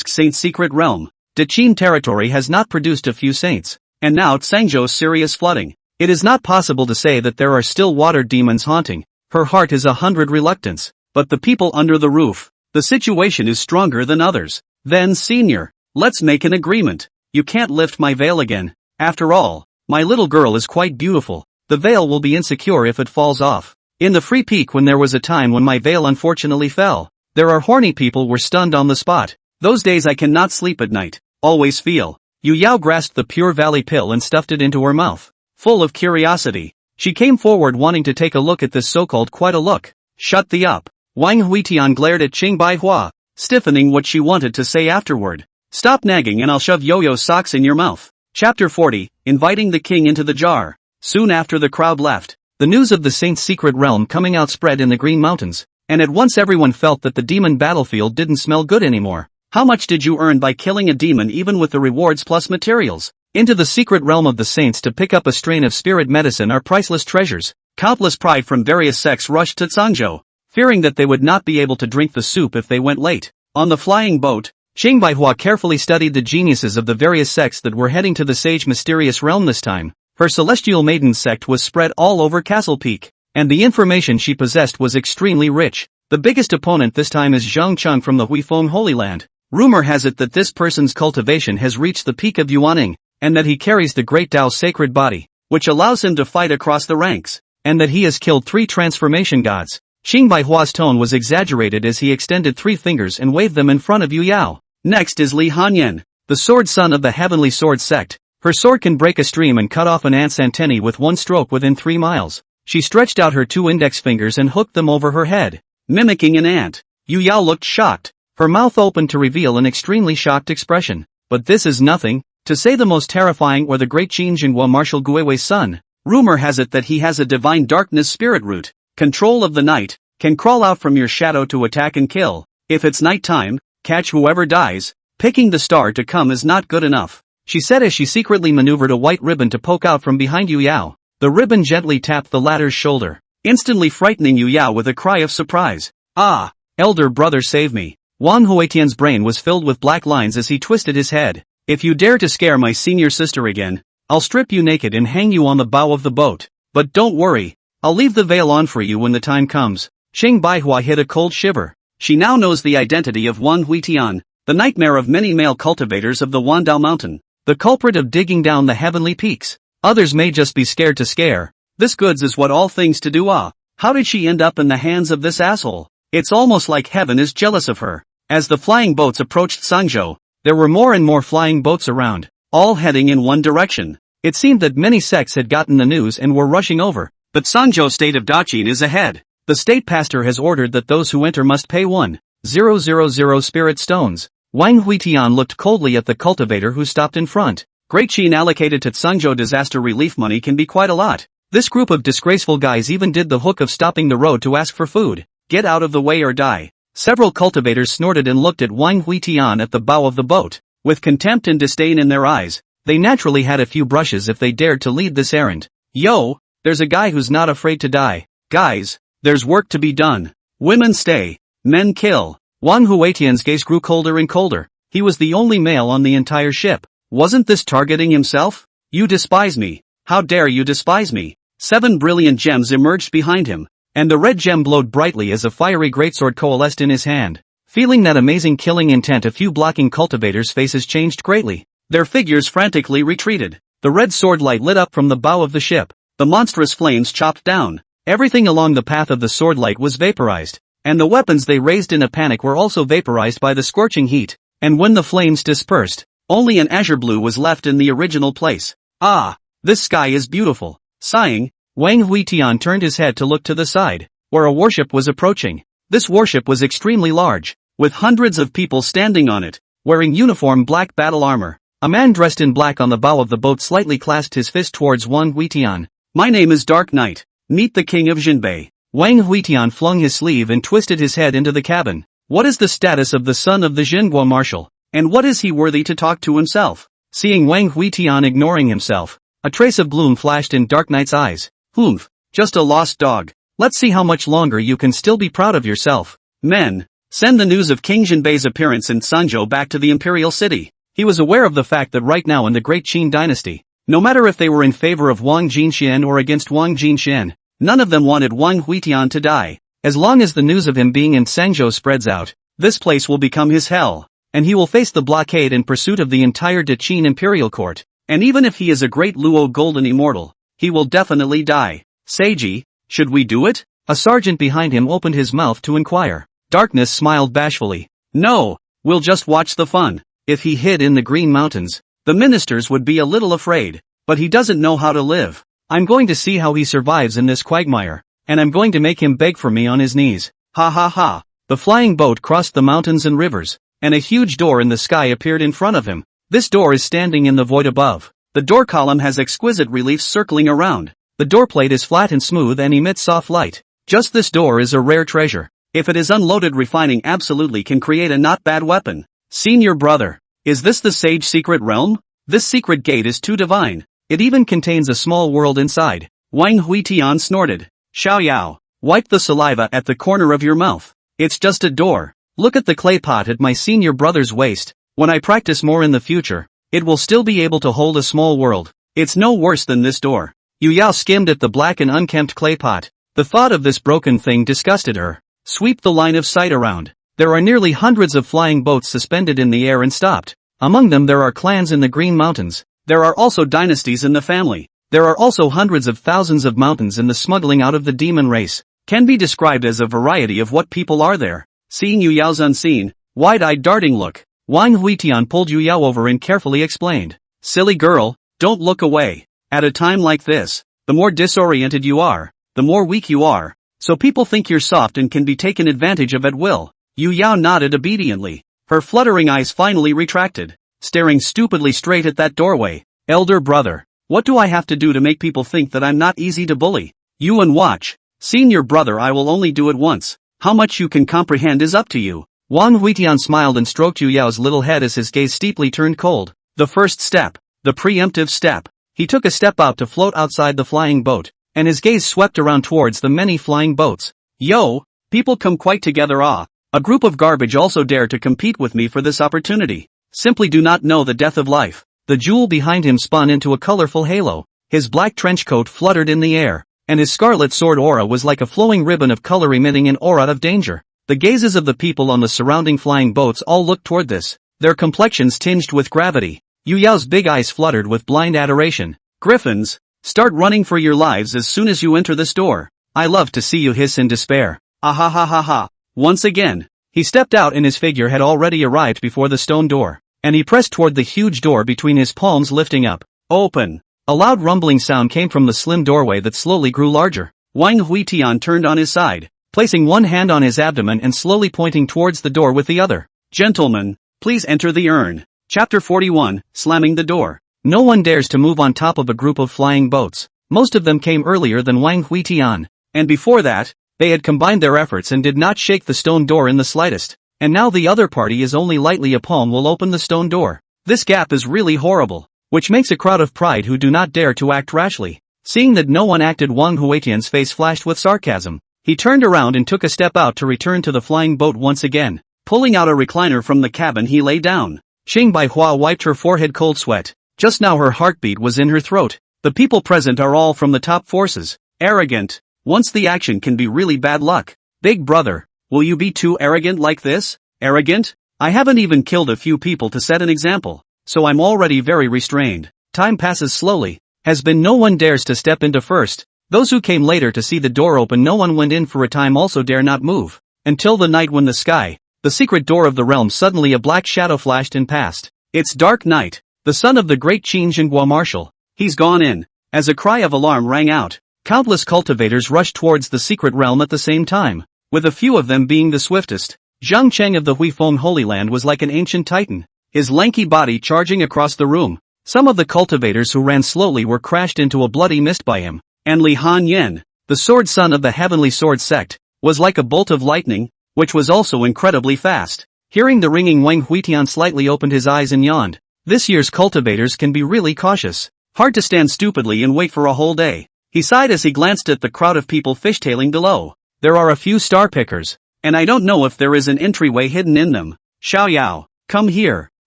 Saint secret realm. Daqin territory has not produced a few saints. And now Tsangzhou's serious flooding. It is not possible to say that there are still water demons haunting. Her heart is 100 reluctance. But the people under the roof. The situation is stronger than others. Then senior, let's make an agreement. You can't lift my veil again. After all, my little girl is quite beautiful. The veil will be insecure if it falls off. In the Free Peak when there was a time when my veil unfortunately fell, there are horny people were stunned on the spot. Those days I cannot sleep at night. Always feel. Yu Yao grasped the Pure Valley pill and stuffed it into her mouth. Full of curiosity, she came forward wanting to take a look at this so-called quite a look. Shut the up. Wang Huitian glared at Qing Bai Hua, stiffening what she wanted to say afterward. Stop nagging and I'll shove yo-yo socks in your mouth. Chapter 40, Inviting the King into the Jar. Soon after the crowd left, the news of the saint's secret realm coming out spread in the Green Mountains, and at once everyone felt that the demon battlefield didn't smell good anymore. How much did you earn by killing a demon even with the rewards plus materials? Into the secret realm of the saints to pick up a strain of spirit medicine are priceless treasures. Countless pride from various sects rushed to Tsangzhou, fearing that they would not be able to drink the soup if they went late. On the flying boat, Qing Baihua carefully studied the geniuses of the various sects that were heading to the sage mysterious realm this time. Her celestial maiden sect was spread all over Castle Peak, and the information she possessed was extremely rich. The biggest opponent this time is Zhang Cheng from the Huifeng Holy Land. Rumor has it that this person's cultivation has reached the peak of Yuaning, and that he carries the Great Tao's sacred body, which allows him to fight across the ranks, and that he has killed 3 transformation gods. Qing Baihua's tone was exaggerated as he extended 3 fingers and waved them in front of Yu Yao. Next is Li Hanyan, the sword son of the Heavenly Sword Sect. Her sword can break a stream and cut off an ant's antennae with one stroke within 3 miles. She stretched out her 2 index fingers and hooked them over her head, mimicking an ant. Yu Yao looked shocked, her mouth opened to reveal an extremely shocked expression. But this is nothing, to say the most terrifying or the great Qin Jinghua Marshal Guiwei's son. Rumor has it that he has a divine darkness spirit root, control of the night, can crawl out from your shadow to attack and kill. If it's night time, catch whoever dies. Picking the star to come is not good enough, she said as she secretly maneuvered a white ribbon to poke out from behind Yu Yao. The ribbon gently tapped the latter's shoulder, instantly frightening Yu Yao with a cry of surprise. Ah! Elder brother, save me. Wang Huitian's brain was filled with black lines as he twisted his head. If you dare to scare my senior sister again, I'll strip you naked and hang you on the bow of the boat. But don't worry, I'll leave the veil on for you when the time comes. Qing Baihua hid a cold shiver. She now knows the identity of Wang Huitian, the nightmare of many male cultivators of the Wandao Mountain, the culprit of digging down the heavenly peaks. Others may just be scared to scare. This goods is what all things to do. How did she end up in the hands of this asshole? It's almost like heaven is jealous of her. As the flying boats approached Sangzhou, there were more and more flying boats around, all heading in one direction. It seemed that many sects had gotten the news and were rushing over. But Sangzhou state of Daqin is ahead. The state pastor has ordered that those who enter must pay 1,000 spirit stones. Wang Huitian looked coldly at the cultivator who stopped in front. Great Qin allocated to Sangzhou disaster relief money can be quite a lot. This group of disgraceful guys even did the hook of stopping the road to ask for food. Get out of the way or die. Several cultivators snorted and looked at Wang Huitian at the bow of the boat. With contempt and disdain in their eyes, they naturally had a few brushes if they dared to lead this errand. Yo, there's a guy who's not afraid to die. Guys, there's work to be done. Women stay, men kill. Wang Huitian's gaze grew colder and colder. He was the only male on the entire ship. Wasn't this targeting himself? You despise me. How dare you despise me? 7 brilliant gems emerged behind him, and the red gem glowed brightly as a fiery greatsword coalesced in his hand. Feeling that amazing killing intent, a few blocking cultivators' faces changed greatly. Their figures frantically retreated. The red sword light lit up from the bow of the ship. The monstrous flames chopped down. Everything along the path of the sword light was vaporized, and the weapons they raised in a panic were also vaporized by the scorching heat. And when the flames dispersed, only an azure blue was left in the original place. Ah, this sky is beautiful. Sighing, Wang Huitian turned his head to look to the side, where a warship was approaching. This warship was extremely large, with hundreds of people standing on it, wearing uniform black battle armor. A man dressed in black on the bow of the boat slightly clasped his fist towards Wang Huitian. My name is Dark Knight. Meet the king of Jinbei. Wang Huitian flung his sleeve and twisted his head into the cabin. What is the status of the son of the Jinghua Marshal? And what is he worthy to talk to himself? Seeing Wang Huitian ignoring himself, a trace of gloom flashed in Dark Knight's eyes. Humph, just a lost dog. Let's see how much longer you can still be proud of yourself. Men, send the news of King Jinbei's appearance in Sangzhou back to the imperial city. He was aware of the fact that right now in the Great Qin dynasty, no matter if they were in favor of Wang Jinxian or against Wang Jinxian, none of them wanted Wang Huitian to die. As long as the news of him being in Sangzhou spreads out, this place will become his hell, and he will face the blockade and pursuit of the entire Qin imperial court. And even if he is a great Luo golden immortal, he will definitely die. Seiji, should we do it? A sergeant behind him opened his mouth to inquire. Darkness smiled bashfully. No, we'll just watch the fun. If he hid in the Green Mountains, the ministers would be a little afraid, but he doesn't know how to live. I'm going to see how he survives in this quagmire, and I'm going to make him beg for me on his knees. Ha ha ha. The flying boat crossed the mountains and rivers, and a huge door in the sky appeared in front of him. This door is standing in the void above. The door column has exquisite reliefs circling around. The door plate is flat and smooth and emits soft light. Just this door is a rare treasure. If it is unloaded, refining absolutely can create a not bad weapon. Senior brother, is this the sage secret realm? This secret gate is too divine. It even contains a small world inside. Wang Huitian snorted. Xiao Yao, wipe the saliva at the corner of your mouth. It's just a door. Look at the clay pot at my senior brother's waist. When I practice more in the future, it will still be able to hold a small world. It's no worse than this door. Yu Yao skimmed at the black and unkempt clay pot. The thought of this broken thing disgusted her. Sweep the line of sight around. There are nearly hundreds of flying boats suspended in the air and stopped. Among them there are clans in the Green Mountains. There are also dynasties in the family. There are also hundreds of thousands of mountains in the smuggling out of the demon race. Can be described as a variety of what people are there. Seeing Yu Yao's unseen, wide-eyed darting look, Wang Huitian pulled Yu Yao over and carefully explained. Silly girl, don't look away. At a time like this, the more disoriented you are, the more weak you are, so people think you're soft and can be taken advantage of at will. Yu Yao nodded obediently. Her fluttering eyes finally retracted, staring stupidly straight at that doorway. Elder brother, what do I have to do to make people think that I'm not easy to bully? You and watch. Senior brother, I will only do it once. How much you can comprehend is up to you. Wang Huitian smiled and stroked Yu Yao's little head as his gaze steeply turned cold. The first step. The preemptive step. He took a step out to float outside the flying boat, and his gaze swept around towards the many flying boats. Yo! People come quite together. A group of garbage also dare to compete with me for this opportunity. Simply do not know the death of life. The jewel behind him spun into a colorful halo. His black trench coat fluttered in the air, and his scarlet sword aura was like a flowing ribbon of color emitting an aura of danger. The gazes of the people on the surrounding flying boats all looked toward this, their complexions tinged with gravity. Yu Yao's big eyes fluttered with blind adoration. Griffins, start running for your lives as soon as you enter this door. I love to see you hiss in despair. Ah ha ha ha ha. Once again, he stepped out and his figure had already arrived before the stone door, and he pressed toward the huge door between his palms, lifting up. Open. A loud rumbling sound came from the slim doorway that slowly grew larger. Wang Huitian turned on his side, placing one hand on his abdomen and slowly pointing towards the door with the other. Gentlemen, please enter the urn. Chapter 41, Slamming the Door. No one dares to move on top of a group of flying boats. Most of them came earlier than Wang Huitian, and before that, they had combined their efforts and did not shake the stone door in the slightest. And now the other party is only lightly a palm will open the stone door. This gap is really horrible, which makes a crowd of pride who do not dare to act rashly. Seeing that no one acted, Wang Huitian's face flashed with sarcasm. He turned around and took a step out to return to the flying boat once again. Pulling out a recliner from the cabin, he lay down. Qing Baihua wiped her forehead cold sweat. Just now her heartbeat was in her throat. The people present are all from the top forces. Arrogant. Once the action can be really bad luck. Big brother, will you be too arrogant like this? Arrogant? I haven't even killed a few people to set an example, so I'm already very restrained. Time passes slowly. Has been no one dares to step into first. Those who came later to see the door open, no one went in for a time, also dare not move. Until the night when the sky, the secret door of the realm, suddenly a black shadow flashed and passed. It's dark night. The son of the great Qin Zhenghua marshal. He's gone in. As a cry of alarm rang out, countless cultivators rushed towards the secret realm at the same time, with a few of them being the swiftest. Zhang Cheng of the Huifeng Holy Land was like an ancient titan, his lanky body charging across the room. Some of the cultivators who ran slowly were crashed into a bloody mist by him, and Li Han Yen, the sword son of the Heavenly Sword Sect, was like a bolt of lightning, which was also incredibly fast. Hearing the ringing, Wang Huitian slightly opened his eyes and yawned. This year's cultivators can be really cautious. Hard to stand stupidly and wait for a whole day. He sighed as he glanced at the crowd of people fishtailing below. There are a few star pickers, and I don't know if there is an entryway hidden in them. Xiao Yao, come here.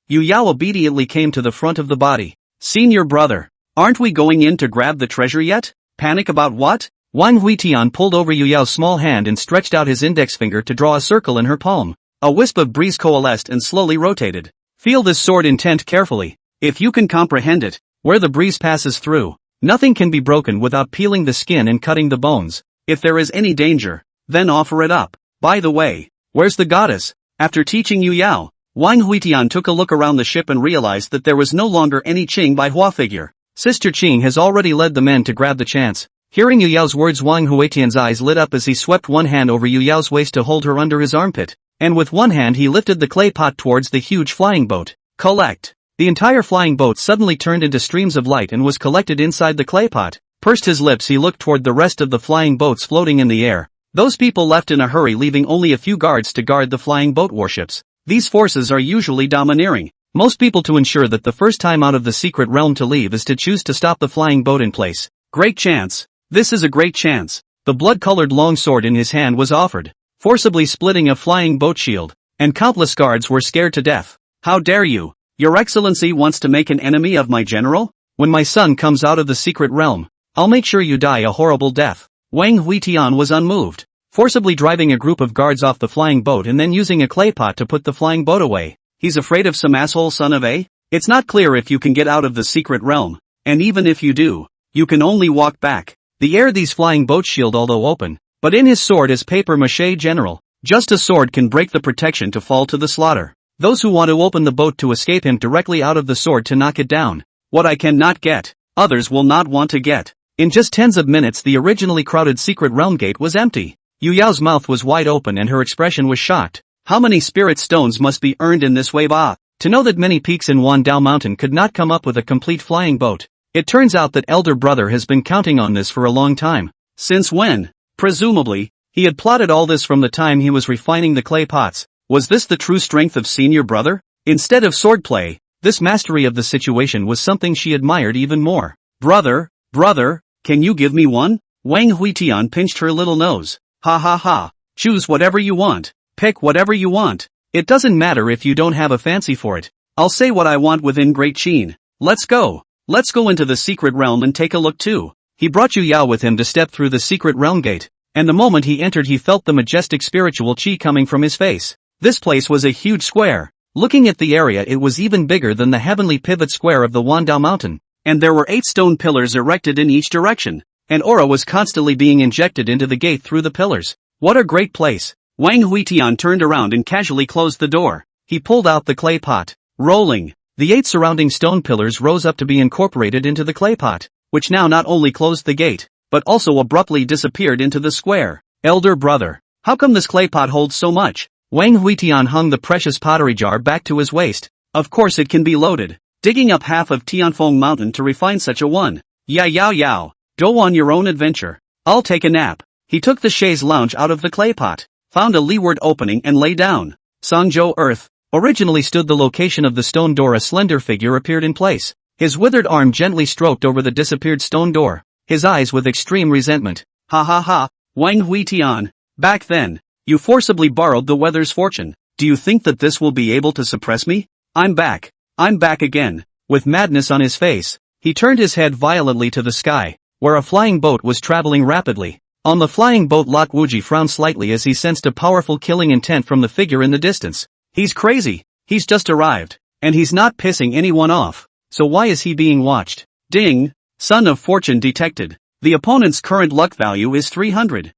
Yu Yao obediently came to the front of the body. Senior brother, aren't we going in to grab the treasure yet? Panic about what? Wang Huitian pulled over Yu Yao's small hand and stretched out his index finger to draw a circle in her palm. A wisp of breeze coalesced and slowly rotated. Feel this sword intent carefully. If you can comprehend it, where the breeze passes through, nothing can be broken without peeling the skin and cutting the bones. If there is any danger, then offer it up. By the way, where's the goddess? After teaching Yu Yao, Wang Huitian took a look around the ship and realized that there was no longer any Qing Baihua figure. Sister Qing has already led the men to grab the chance. Hearing Yu Yao's words, Wang Huitian's eyes lit up as he swept one hand over Yu Yao's waist to hold her under his armpit, and with one hand he lifted the clay pot towards the huge flying boat. Collect. The entire flying boat suddenly turned into streams of light and was collected inside the clay pot. Pursed his lips, he looked toward the rest of the flying boats floating in the air. Those people left in a hurry, leaving only a few guards to guard the flying boat warships. These forces are usually domineering. Most people to ensure that the first time out of the secret realm to leave is to choose to stop the flying boat in place. Great chance. This is a great chance. The blood-colored long sword in his hand was offered, forcibly splitting a flying boat shield. and countless guards were scared to death. How dare you? Your Excellency wants to make an enemy of my general? When my son comes out of the secret realm, I'll make sure you die a horrible death. Wang Huitian was unmoved, forcibly driving a group of guards off the flying boat and then using a clay pot to put the flying boat away. He's afraid of some asshole son of a? It's not clear if you can get out of the secret realm, and even if you do, you can only walk back. The air these flying boats shield although open, but in his sword is papier-mâché general. Just a sword can break the protection to fall to the slaughter. Those who want to open the boat to escape him directly out of the sword to knock it down. What I cannot get, others will not want to get. In just tens of minutes the originally crowded secret realm gate was empty. Yu Yao's mouth was wide open and her expression was shocked. How many spirit stones must be earned in this way? To know that many peaks in Wandao Mountain could not come up with a complete flying boat. It turns out that elder brother has been counting on this for a long time. Since when? Presumably, he had plotted all this from the time he was refining the clay pots. Was this the true strength of senior brother? Instead of swordplay, this mastery of the situation was something she admired even more. Brother, can you give me one? Wang Huitian pinched her little nose. Ha ha ha. Choose whatever you want. Pick whatever you want. It doesn't matter if you don't have a fancy for it. I'll say what I want within great sheen. Let's go. Let's go into the secret realm and take a look too. He brought Yu Yao with him to step through the secret realm gate, and the moment he entered he felt the majestic spiritual qi coming from his face. This place was a huge square. Looking at the area it was even bigger than the heavenly pivot square of the Wandao Mountain, and there were 8 stone pillars erected in each direction. An aura was constantly being injected into the gate through the pillars. What a great place! Wang Huitian turned around and casually closed the door. He pulled out the clay pot. Rolling. The 8 surrounding stone pillars rose up to be incorporated into the clay pot, which now not only closed the gate, but also abruptly disappeared into the square. Elder brother, how come this clay pot holds so much? Wang Huitian hung the precious pottery jar back to his waist. Of course it can be loaded. Digging up half of Tianfeng Mountain to refine such a one. Yao. Go on your own adventure. I'll take a nap. He took the chaise lounge out of the clay pot, found a leeward opening and lay down. Sangzhou Earth. Originally stood the location of the stone door. A slender figure appeared in place. His withered arm gently stroked over the disappeared stone door, his eyes with extreme resentment. Ha ha ha, Wang Huitian. Back then, you forcibly borrowed the weather's fortune. Do you think that this will be able to suppress me? I'm back again. With madness on his face, he turned his head violently to the sky, where a flying boat was traveling rapidly. On the flying boat Lok Wuji frowned slightly as he sensed a powerful killing intent from the figure in the distance. He's crazy. He's just arrived, and he's not pissing anyone off. So why is he being watched? Ding! Son of Fortune detected. The opponent's current luck value is 300.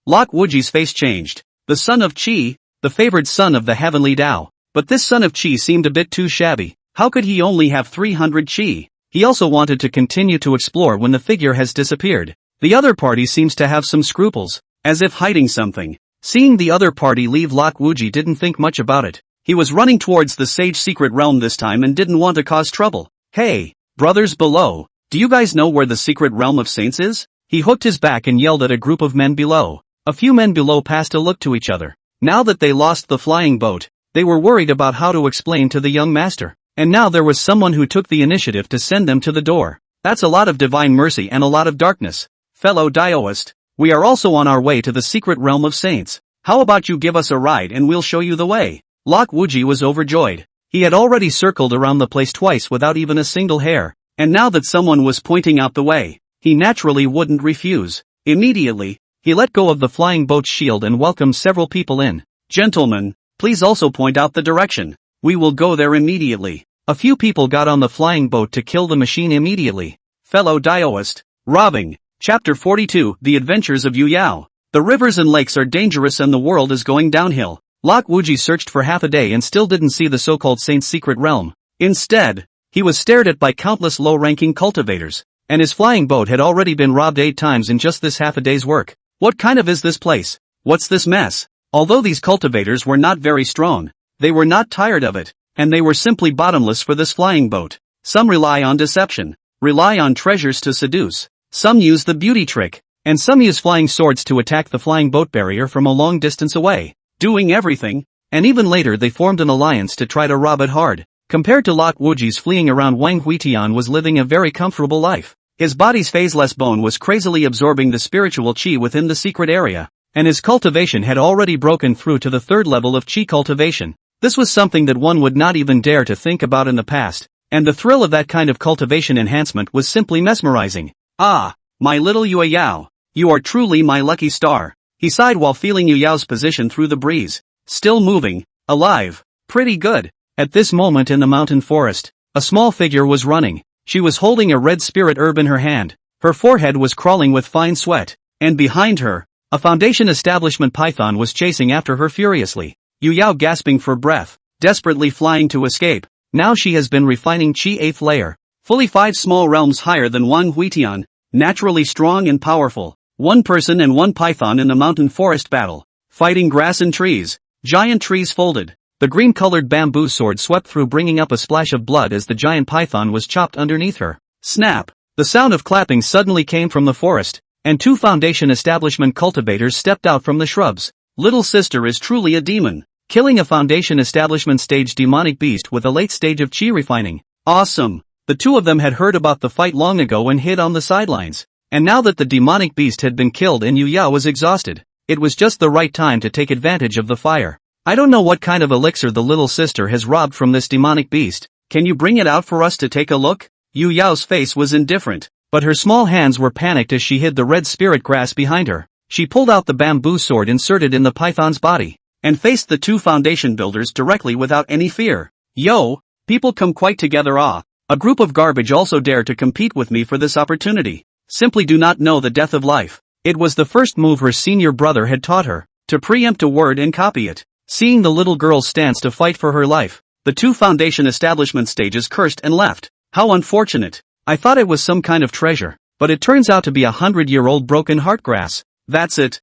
Lok Wuji's face changed. The son of Qi, the favored son of the heavenly Tao. But this son of Qi seemed a bit too shabby. How could he only have 300 Qi? He also wanted to continue to explore when the figure has disappeared. The other party seems to have some scruples, as if hiding something. Seeing the other party leave, Lok Wuji didn't think much about it. He was running towards the sage secret realm this time and didn't want to cause trouble. Hey, brothers below, do you guys know where the secret realm of saints is? He hooked his back and yelled at a group of men below. A few men below passed a look to each other. Now that they lost the flying boat, they were worried about how to explain to the young master. And now there was someone who took the initiative to send them to the door. That's a lot of divine mercy and a lot of darkness. Fellow Daoist, we are also on our way to the secret realm of saints. How about you give us a ride and we'll show you the way? Lok Wuji was overjoyed. He had already circled around the place twice without even a single hair, and now that someone was pointing out the way, he naturally wouldn't refuse. Immediately, he let go of the flying boat's shield and welcomed several people in. Gentlemen, please also point out the direction. We will go there immediately. A few people got on the flying boat to kill the machine immediately. Fellow Daoist, robbing. Chapter 42, The Adventures of Yu Yao. The rivers and lakes are dangerous and the world is going downhill. Lok Wuji searched for half a day and still didn't see the so-called saint's secret realm. Instead, he was stared at by countless low-ranking cultivators, and his flying boat had already been robbed 8 times in just this half a day's work. What kind of is this place? What's this mess? Although these cultivators were not very strong, they were not tired of it, and they were simply bottomless for this flying boat. Some rely on deception, rely on treasures to seduce. Some use the beauty trick, and some use flying swords to attack the flying boat barrier from a long distance away. Doing everything, and even later they formed an alliance to try to rob it hard. Compared to Lok Wuji's fleeing around, Wang Huitian was living a very comfortable life. His body's phaseless bone was crazily absorbing the spiritual qi within the secret area. and his cultivation had already broken through to the third level of Qi cultivation. This was something that one would not even dare to think about in the past, and the thrill of that kind of cultivation enhancement was simply mesmerizing. Ah, my little Yue Yao. You are truly my lucky star. He sighed while feeling Yu Yao's position through the breeze. Still moving, alive, pretty good. At this moment in the mountain forest, a small figure was running. She was holding a red spirit herb in her hand. Her forehead was crawling with fine sweat, and behind her, a Foundation establishment python was chasing after her furiously. Yu Yao gasping for breath, desperately flying to escape. Now she has been refining Qi 8th layer, fully 5 small realms higher than Wang Huitian, naturally strong and powerful. One person and one python in the mountain forest battle, fighting grass and trees. Giant trees folded. The green-colored bamboo sword swept through, bringing up a splash of blood as the giant python was chopped underneath her. Snap! The sound of clapping suddenly came from the forest, and 2 Foundation establishment cultivators stepped out from the shrubs. Little sister is truly a demon, killing a Foundation establishment stage demonic beast with a late stage of Qi refining. Awesome! The 2 of them had heard about the fight long ago and hid on the sidelines. And now that the demonic beast had been killed and Yu Yao was exhausted, it was just the right time to take advantage of the fire. I don't know what kind of elixir the little sister has robbed from this demonic beast. Can you bring it out for us to take a look? Yu Yao's face was indifferent, but her small hands were panicked as she hid the red spirit grass behind her. She pulled out the bamboo sword inserted in the python's body, and faced the 2 Foundation builders directly without any fear. Yo, people come quite together. Ah, a group of garbage also dare to compete with me for this opportunity. Simply do not know the death of life. It was the first move her senior brother had taught her, to preempt a word and copy it. Seeing the little girl's stance to fight for her life, the 2 Foundation establishment stages cursed and left. How unfortunate. I thought it was some kind of treasure, but it turns out to be 100-year-old broken heart grass. That's it.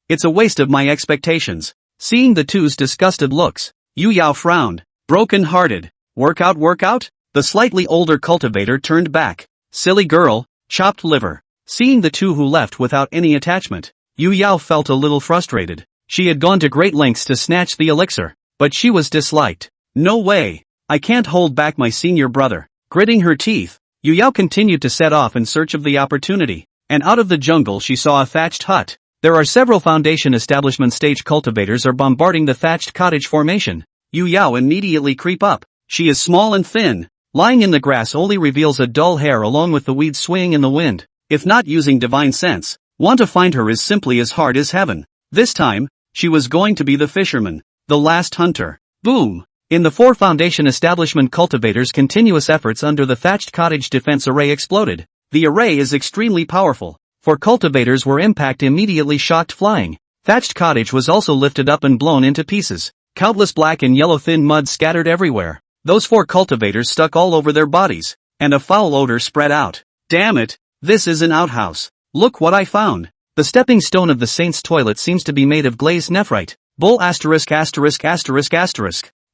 It's a waste of my expectations. Seeing the 2's disgusted looks, Yu Yao frowned. Broken-hearted. Workout? The slightly older cultivator turned back. Silly girl, chopped liver. Seeing the 2 who left without any attachment, Yu Yao felt a little frustrated. She had gone to great lengths to snatch the elixir, but she was disliked. No way. I can't hold back my senior brother. Gritting her teeth, Yu Yao continued to set off in search of the opportunity, and out of the jungle she saw a thatched hut. There are several Foundation establishment stage cultivators are bombarding the thatched cottage formation. Yu Yao immediately creep up. She is small and thin. Lying in the grass only reveals a dull hair along with the weeds swaying in the wind. If not using divine sense, want to find her is simply as hard as heaven. This time, she was going to be the fisherman, the last hunter. Boom! In the 4 Foundation establishment cultivators' continuous efforts under the thatched cottage defense array exploded. The array is extremely powerful, for cultivators were impact immediately shocked flying. Thatched cottage was also lifted up and blown into pieces. Countless black and yellow thin mud scattered everywhere. Those 4 cultivators stuck all over their bodies, and a foul odor spread out. Damn it! This is an outhouse. Look what I found. The stepping stone of the saint's toilet seems to be made of glazed nephrite. Bull ********.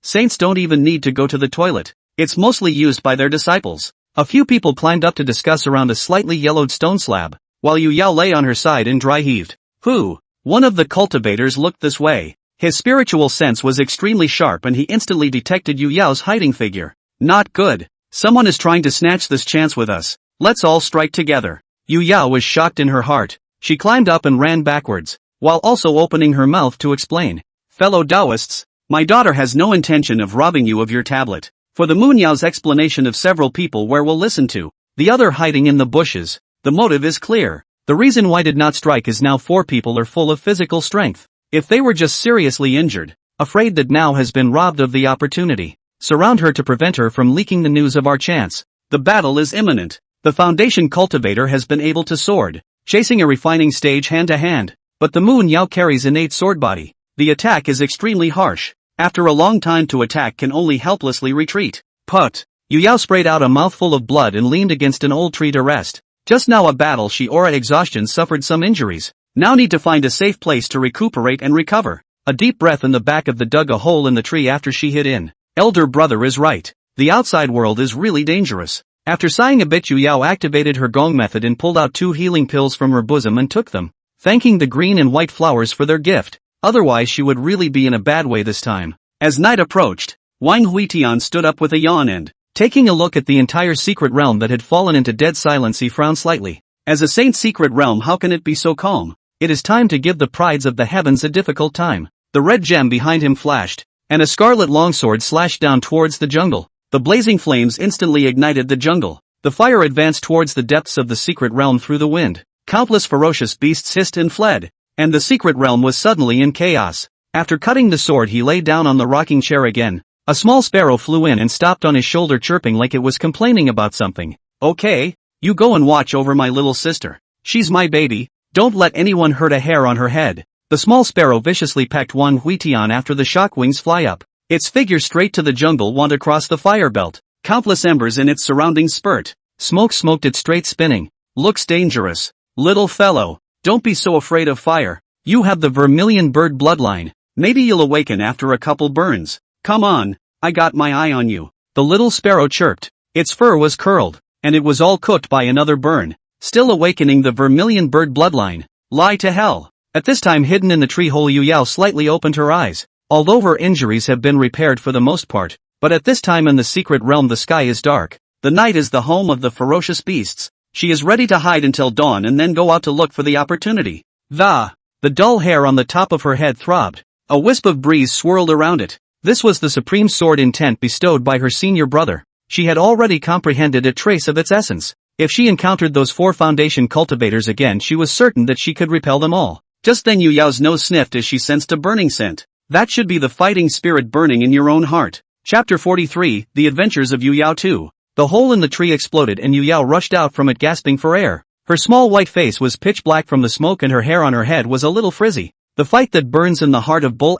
Saints don't even need to go to the toilet. It's mostly used by their disciples. A few people climbed up to discuss around a slightly yellowed stone slab, while Yu Yao lay on her side and dry heaved. Who? One of the cultivators looked this way. His spiritual sense was extremely sharp and he instantly detected Yu Yao's hiding figure. Not good. Someone is trying to snatch this chance with us. Let's all strike together. Yu Yao was shocked in her heart. She climbed up and ran backwards, while also opening her mouth to explain. Fellow Taoists, my daughter has no intention of robbing you of your tablet. For the Moon Yao's explanation of several people where we'll listen to. The other hiding in the bushes. The motive is clear. The reason why did not strike is now 4 people are full of physical strength. If they were just seriously injured, afraid that now has been robbed of the opportunity. Surround her to prevent her from leaking the news of our chance. The battle is imminent. The Foundation cultivator has been able to sword, chasing a refining stage hand to hand, but the Moon Yao carries innate sword body. The attack is extremely harsh. After a long time to attack can only helplessly retreat. Put. Yu Yao sprayed out a mouthful of blood and leaned against an old tree to rest. Just now a battle she or at exhaustion suffered some injuries. Now need to find a safe place to recuperate and recover. A deep breath in the back of the dug a hole in the tree after she hid in. Elder brother is right. The outside world is really dangerous. After sighing a bit Yu Yao activated her gong method and pulled out 2 healing pills from her bosom and took them, thanking the green and white flowers for their gift. Otherwise she would really be in a bad way this time. As night approached, Wang Huitian stood up with a yawn and, taking a look at the entire secret realm that had fallen into dead silence, he frowned slightly. As a saint's secret realm, how can it be so calm? it is time to give the prides of the heavens a difficult time. The red gem behind him flashed, and a scarlet longsword slashed down towards the jungle. The blazing flames instantly ignited the jungle. The fire advanced towards the depths of the secret realm through the wind. Countless ferocious beasts hissed and fled, and the secret realm was suddenly in chaos. After cutting the sword, he lay down on the rocking chair again. A small sparrow flew in and stopped on his shoulder, chirping like it was complaining about something. Okay, you go and watch over my little sister. She's my baby, don't let anyone hurt a hair on her head. The small sparrow viciously pecked one Huitian after the shock wings fly up. Its figure straight to the jungle wand across the fire belt. Countless embers in its surroundings spurt. Smoke smoked it straight, spinning. Looks dangerous. Little fellow, don't be so afraid of fire. You have the vermilion bird bloodline. Maybe you'll awaken after a couple burns. Come on, I got my eye on you. The little sparrow chirped. Its fur was curled, and it was all cooked by another burn. Still awakening the vermilion bird bloodline. Lie to hell. At this time, hidden in the tree hole, Yu Yao slightly opened her eyes. Although her injuries have been repaired for the most part, but at this time in the secret realm the sky is dark. The night is the home of the ferocious beasts. She is ready to hide until dawn and then go out to look for the opportunity. The dull hair on the top of her head throbbed. A wisp of breeze swirled around it. This was the supreme sword intent bestowed by her senior brother. She had already comprehended a trace of its essence. If she encountered those 4 foundation cultivators again, she was certain that she could repel them all. Just then Yu Yao's nose sniffed as she sensed a burning scent. That should be the fighting spirit burning in your own heart. Chapter 43, The Adventures of Yu Yao 2. The hole in the tree exploded and Yu Yao rushed out from it, gasping for air. Her small white face was pitch black from the smoke and her hair on her head was a little frizzy. The fight that burns in the heart of bull ********.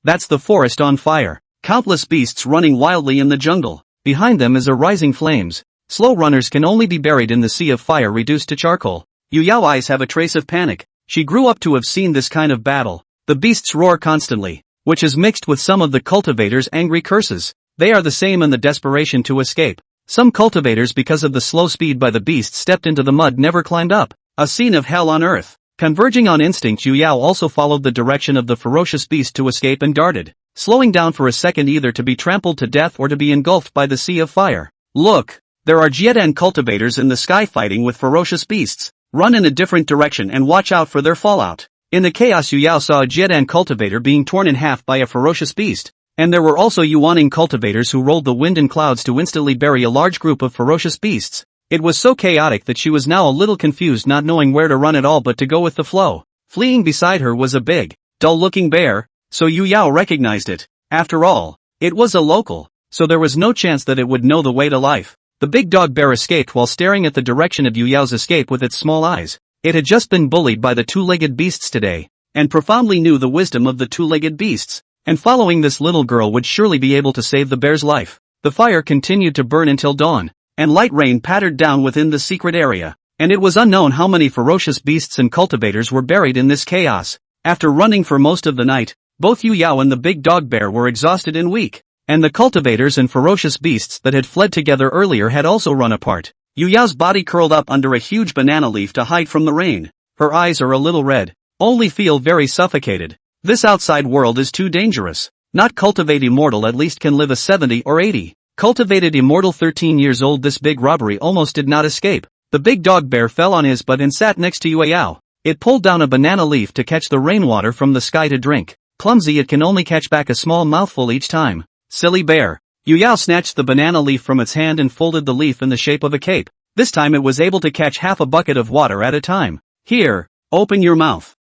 That's the forest on fire. Countless beasts running wildly in the jungle. Behind them is a rising flames. Slow runners can only be buried in the sea of fire reduced to charcoal. Yu Yao's eyes have a trace of panic. She grew up to have seen this kind of battle. The beasts roar constantly, which is mixed with some of the cultivators' angry curses. They are the same in the desperation to escape. Some cultivators, because of the slow speed by the beasts, stepped into the mud, never climbed up. A scene of hell on earth. Converging on instinct, Yu Yao also followed the direction of the ferocious beast to escape and darted, slowing down for a second either to be trampled to death or to be engulfed by the sea of fire. Look! There are Jiedan cultivators in the sky fighting with ferocious beasts. Run in a different direction and watch out for their fallout. In the chaos, Yu Yao saw a Jiedan cultivator being torn in half by a ferocious beast, and there were also Yuaning cultivators who rolled the wind and clouds to instantly bury a large group of ferocious beasts. It was so chaotic that she was now a little confused, not knowing where to run at all but to go with the flow. Fleeing beside her was a big, dull-looking bear, so Yu Yao recognized it. After all, it was a local, so there was no chance that it would know the way to life. The big dog bear escaped while staring at the direction of Yu Yao's escape with its small eyes. It had just been bullied by the 2-legged beasts today, and profoundly knew the wisdom of the 2-legged beasts, and following this little girl would surely be able to save the bear's life. The fire continued to burn until dawn, and light rain pattered down within the secret area, and it was unknown how many ferocious beasts and cultivators were buried in this chaos. After running for most of the night, both Yu Yao and the big dog bear were exhausted and weak. And the cultivators and ferocious beasts that had fled together earlier had also run apart. Yu Yao's body curled up under a huge banana leaf to hide from the rain. Her eyes are a little red. Only feel very suffocated. This outside world is too dangerous. Not cultivate immortal at least can live a 70 or 80. Cultivated immortal 13 years old. This big robbery almost did not escape. The big dog bear fell on his butt and sat next to Yu Yao. It pulled down a banana leaf to catch the rainwater from the sky to drink. Clumsy, it can only catch back a small mouthful each time. Silly bear. Yu Yao snatched the banana leaf from its hand and folded the leaf in the shape of a cape. This time it was able to catch half a bucket of water at a time. Here, open your mouth.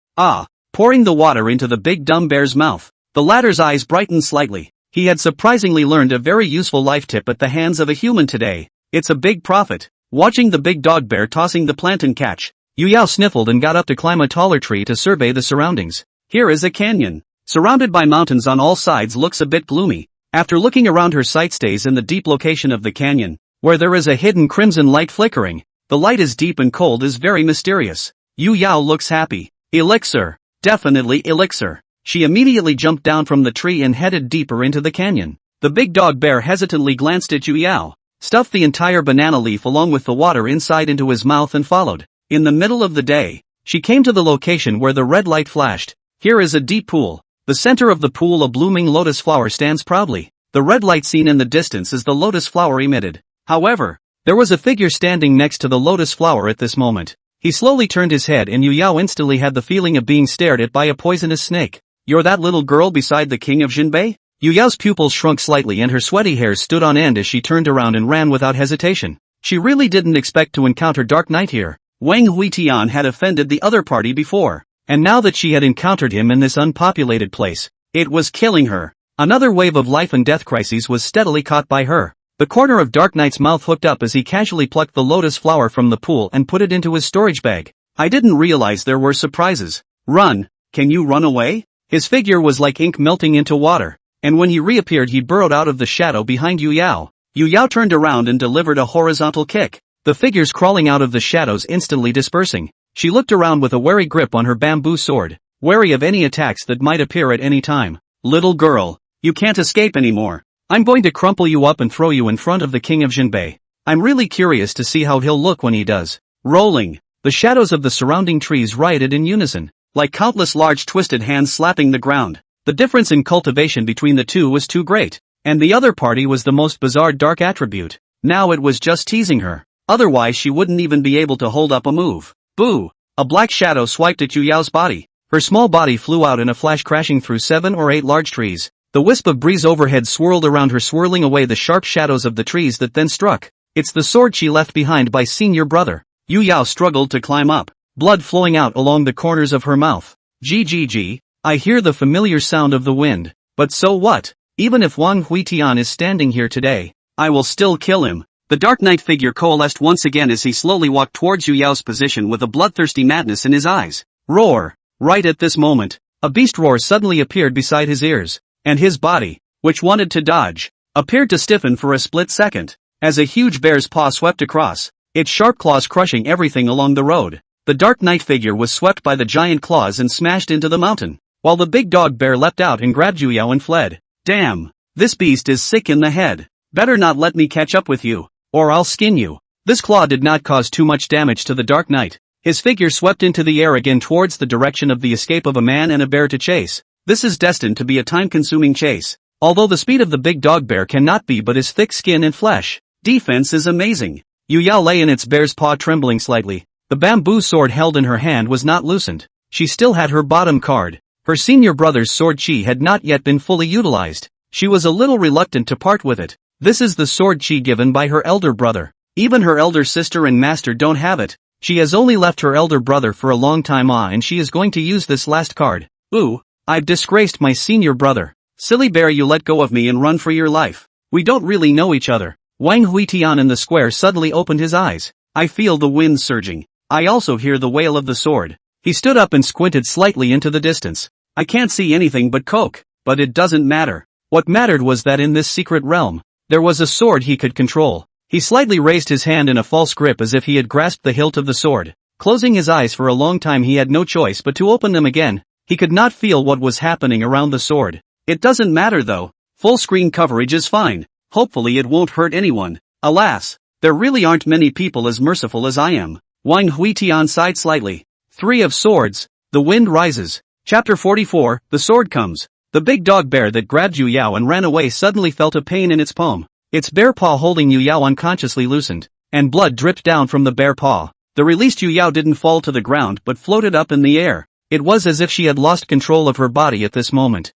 Pouring the water into the big dumb bear's mouth. The latter's eyes brightened slightly. He had surprisingly learned a very useful life tip at the hands of a human today. It's a big profit. Watching the big dog bear tossing the plant and catch, Yu Yao sniffled and got up to climb a taller tree to survey the surroundings. Here is a canyon. Surrounded by mountains on all sides, looks a bit gloomy. After looking around, her sight stays in the deep location of the canyon, where there is a hidden crimson light flickering. The light is deep and cold, is very mysterious. Yu Yao looks happy. Elixir. Definitely elixir. She immediately jumped down from the tree and headed deeper into the canyon. The big dog bear hesitantly glanced at Yu Yao, stuffed the entire banana leaf along with the water inside into his mouth and followed. In the middle of the day, she came to the location where the red light flashed. Here is a deep pool. The center of the pool, a blooming lotus flower stands proudly. The red light seen in the distance is the lotus flower emitted. However, there was a figure standing next to the lotus flower at this moment. He slowly turned his head and Yu Yao instantly had the feeling of being stared at by a poisonous snake. "You're that little girl beside the king of Jinbei?" Yu Yao's pupils shrunk slightly and her sweaty hairs stood on end as she turned around and ran without hesitation. She really didn't expect to encounter Dark Knight here. Wang Huitian had offended the other party before, and now that she had encountered him in this unpopulated place, it was killing her. Another wave of life and death crises was steadily caught by her. The corner of Dark Knight's mouth hooked up as he casually plucked the lotus flower from the pool and put it into his storage bag. "I didn't realize there were surprises." "Run! Can you run away?" His figure was like ink melting into water, and when he reappeared he burrowed out of the shadow behind Yu Yao. Yu Yao turned around and delivered a horizontal kick, the figures crawling out of the shadows instantly dispersing. She looked around with a wary grip on her bamboo sword, wary of any attacks that might appear at any time. "Little girl, you can't escape anymore. I'm going to crumple you up and throw you in front of the king of Jinbei. I'm really curious to see how he'll look when he does." Rolling, the shadows of the surrounding trees rioted in unison, like countless large twisted hands slapping the ground. The difference in cultivation between the two was too great, and the other party was the most bizarre dark attribute. Now it was just teasing her. Otherwise she wouldn't even be able to hold up a move. Boo! A black shadow swiped at Yu Yao's body. Her small body flew out in a flash, crashing through 7 or 8 large trees. The wisp of breeze overhead swirled around her, swirling away the sharp shadows of the trees that then struck. "It's the sword she left behind by senior brother." Yu Yao struggled to climb up, blood flowing out along the corners of her mouth. "Gg, I hear the familiar sound of the wind. But so what? Even if Wang Huitian is standing here today, I will still kill him." The Dark Knight figure coalesced once again as he slowly walked towards Yu Yao's position with a bloodthirsty madness in his eyes. Roar! Right at this moment, a beast roar suddenly appeared beside his ears, and his body, which wanted to dodge, appeared to stiffen for a split second, as a huge bear's paw swept across, its sharp claws crushing everything along the road. The Dark Knight figure was swept by the giant claws and smashed into the mountain, while the big dog bear leapt out and grabbed Yu Yao and fled. "Damn! This beast is sick in the head. Better not let me catch up with you, or I'll skin you." This claw did not cause too much damage to the Dark Knight. His figure swept into the air again towards the direction of the escape of a man and a bear to chase. This is destined to be a time-consuming chase, although the speed of the big dog bear cannot be, but his thick skin and flesh defense is amazing. Yu Yao lay in its bear's paw, trembling slightly. The bamboo sword held in her hand was not loosened. She still had her bottom card. Her senior brother's sword chi had not yet been fully utilized. She was a little reluctant to part with it. This is the sword chi given by her elder brother. Even her elder sister and master don't have it. She has only left her elder brother for a long time, and she is going to use this last card. "Ooh, I've disgraced my senior brother. Silly bear, you let go of me and run for your life. We don't really know each other." Wang Huitian in the square suddenly opened his eyes. "I feel the wind surging. I also hear the wail of the sword." He stood up and squinted slightly into the distance. "I can't see anything but coke, but it doesn't matter. What mattered was that in this secret realm, there was a sword he could control." He slightly raised his hand in a false grip as if he had grasped the hilt of the sword. Closing his eyes for a long time, he had no choice but to open them again. He could not feel what was happening around the sword. "It doesn't matter though. Full screen coverage is fine. Hopefully it won't hurt anyone. Alas, there really aren't many people as merciful as I am." Wang Huitian sighed slightly. 3 of Swords, The Wind Rises. Chapter 44, The Sword Comes. The big dog bear that grabbed Yu Yao and ran away suddenly felt a pain in its palm. Its bear paw holding Yu Yao unconsciously loosened, and blood dripped down from the bear paw. The released Yu Yao didn't fall to the ground but floated up in the air. It was as if she had lost control of her body at this moment.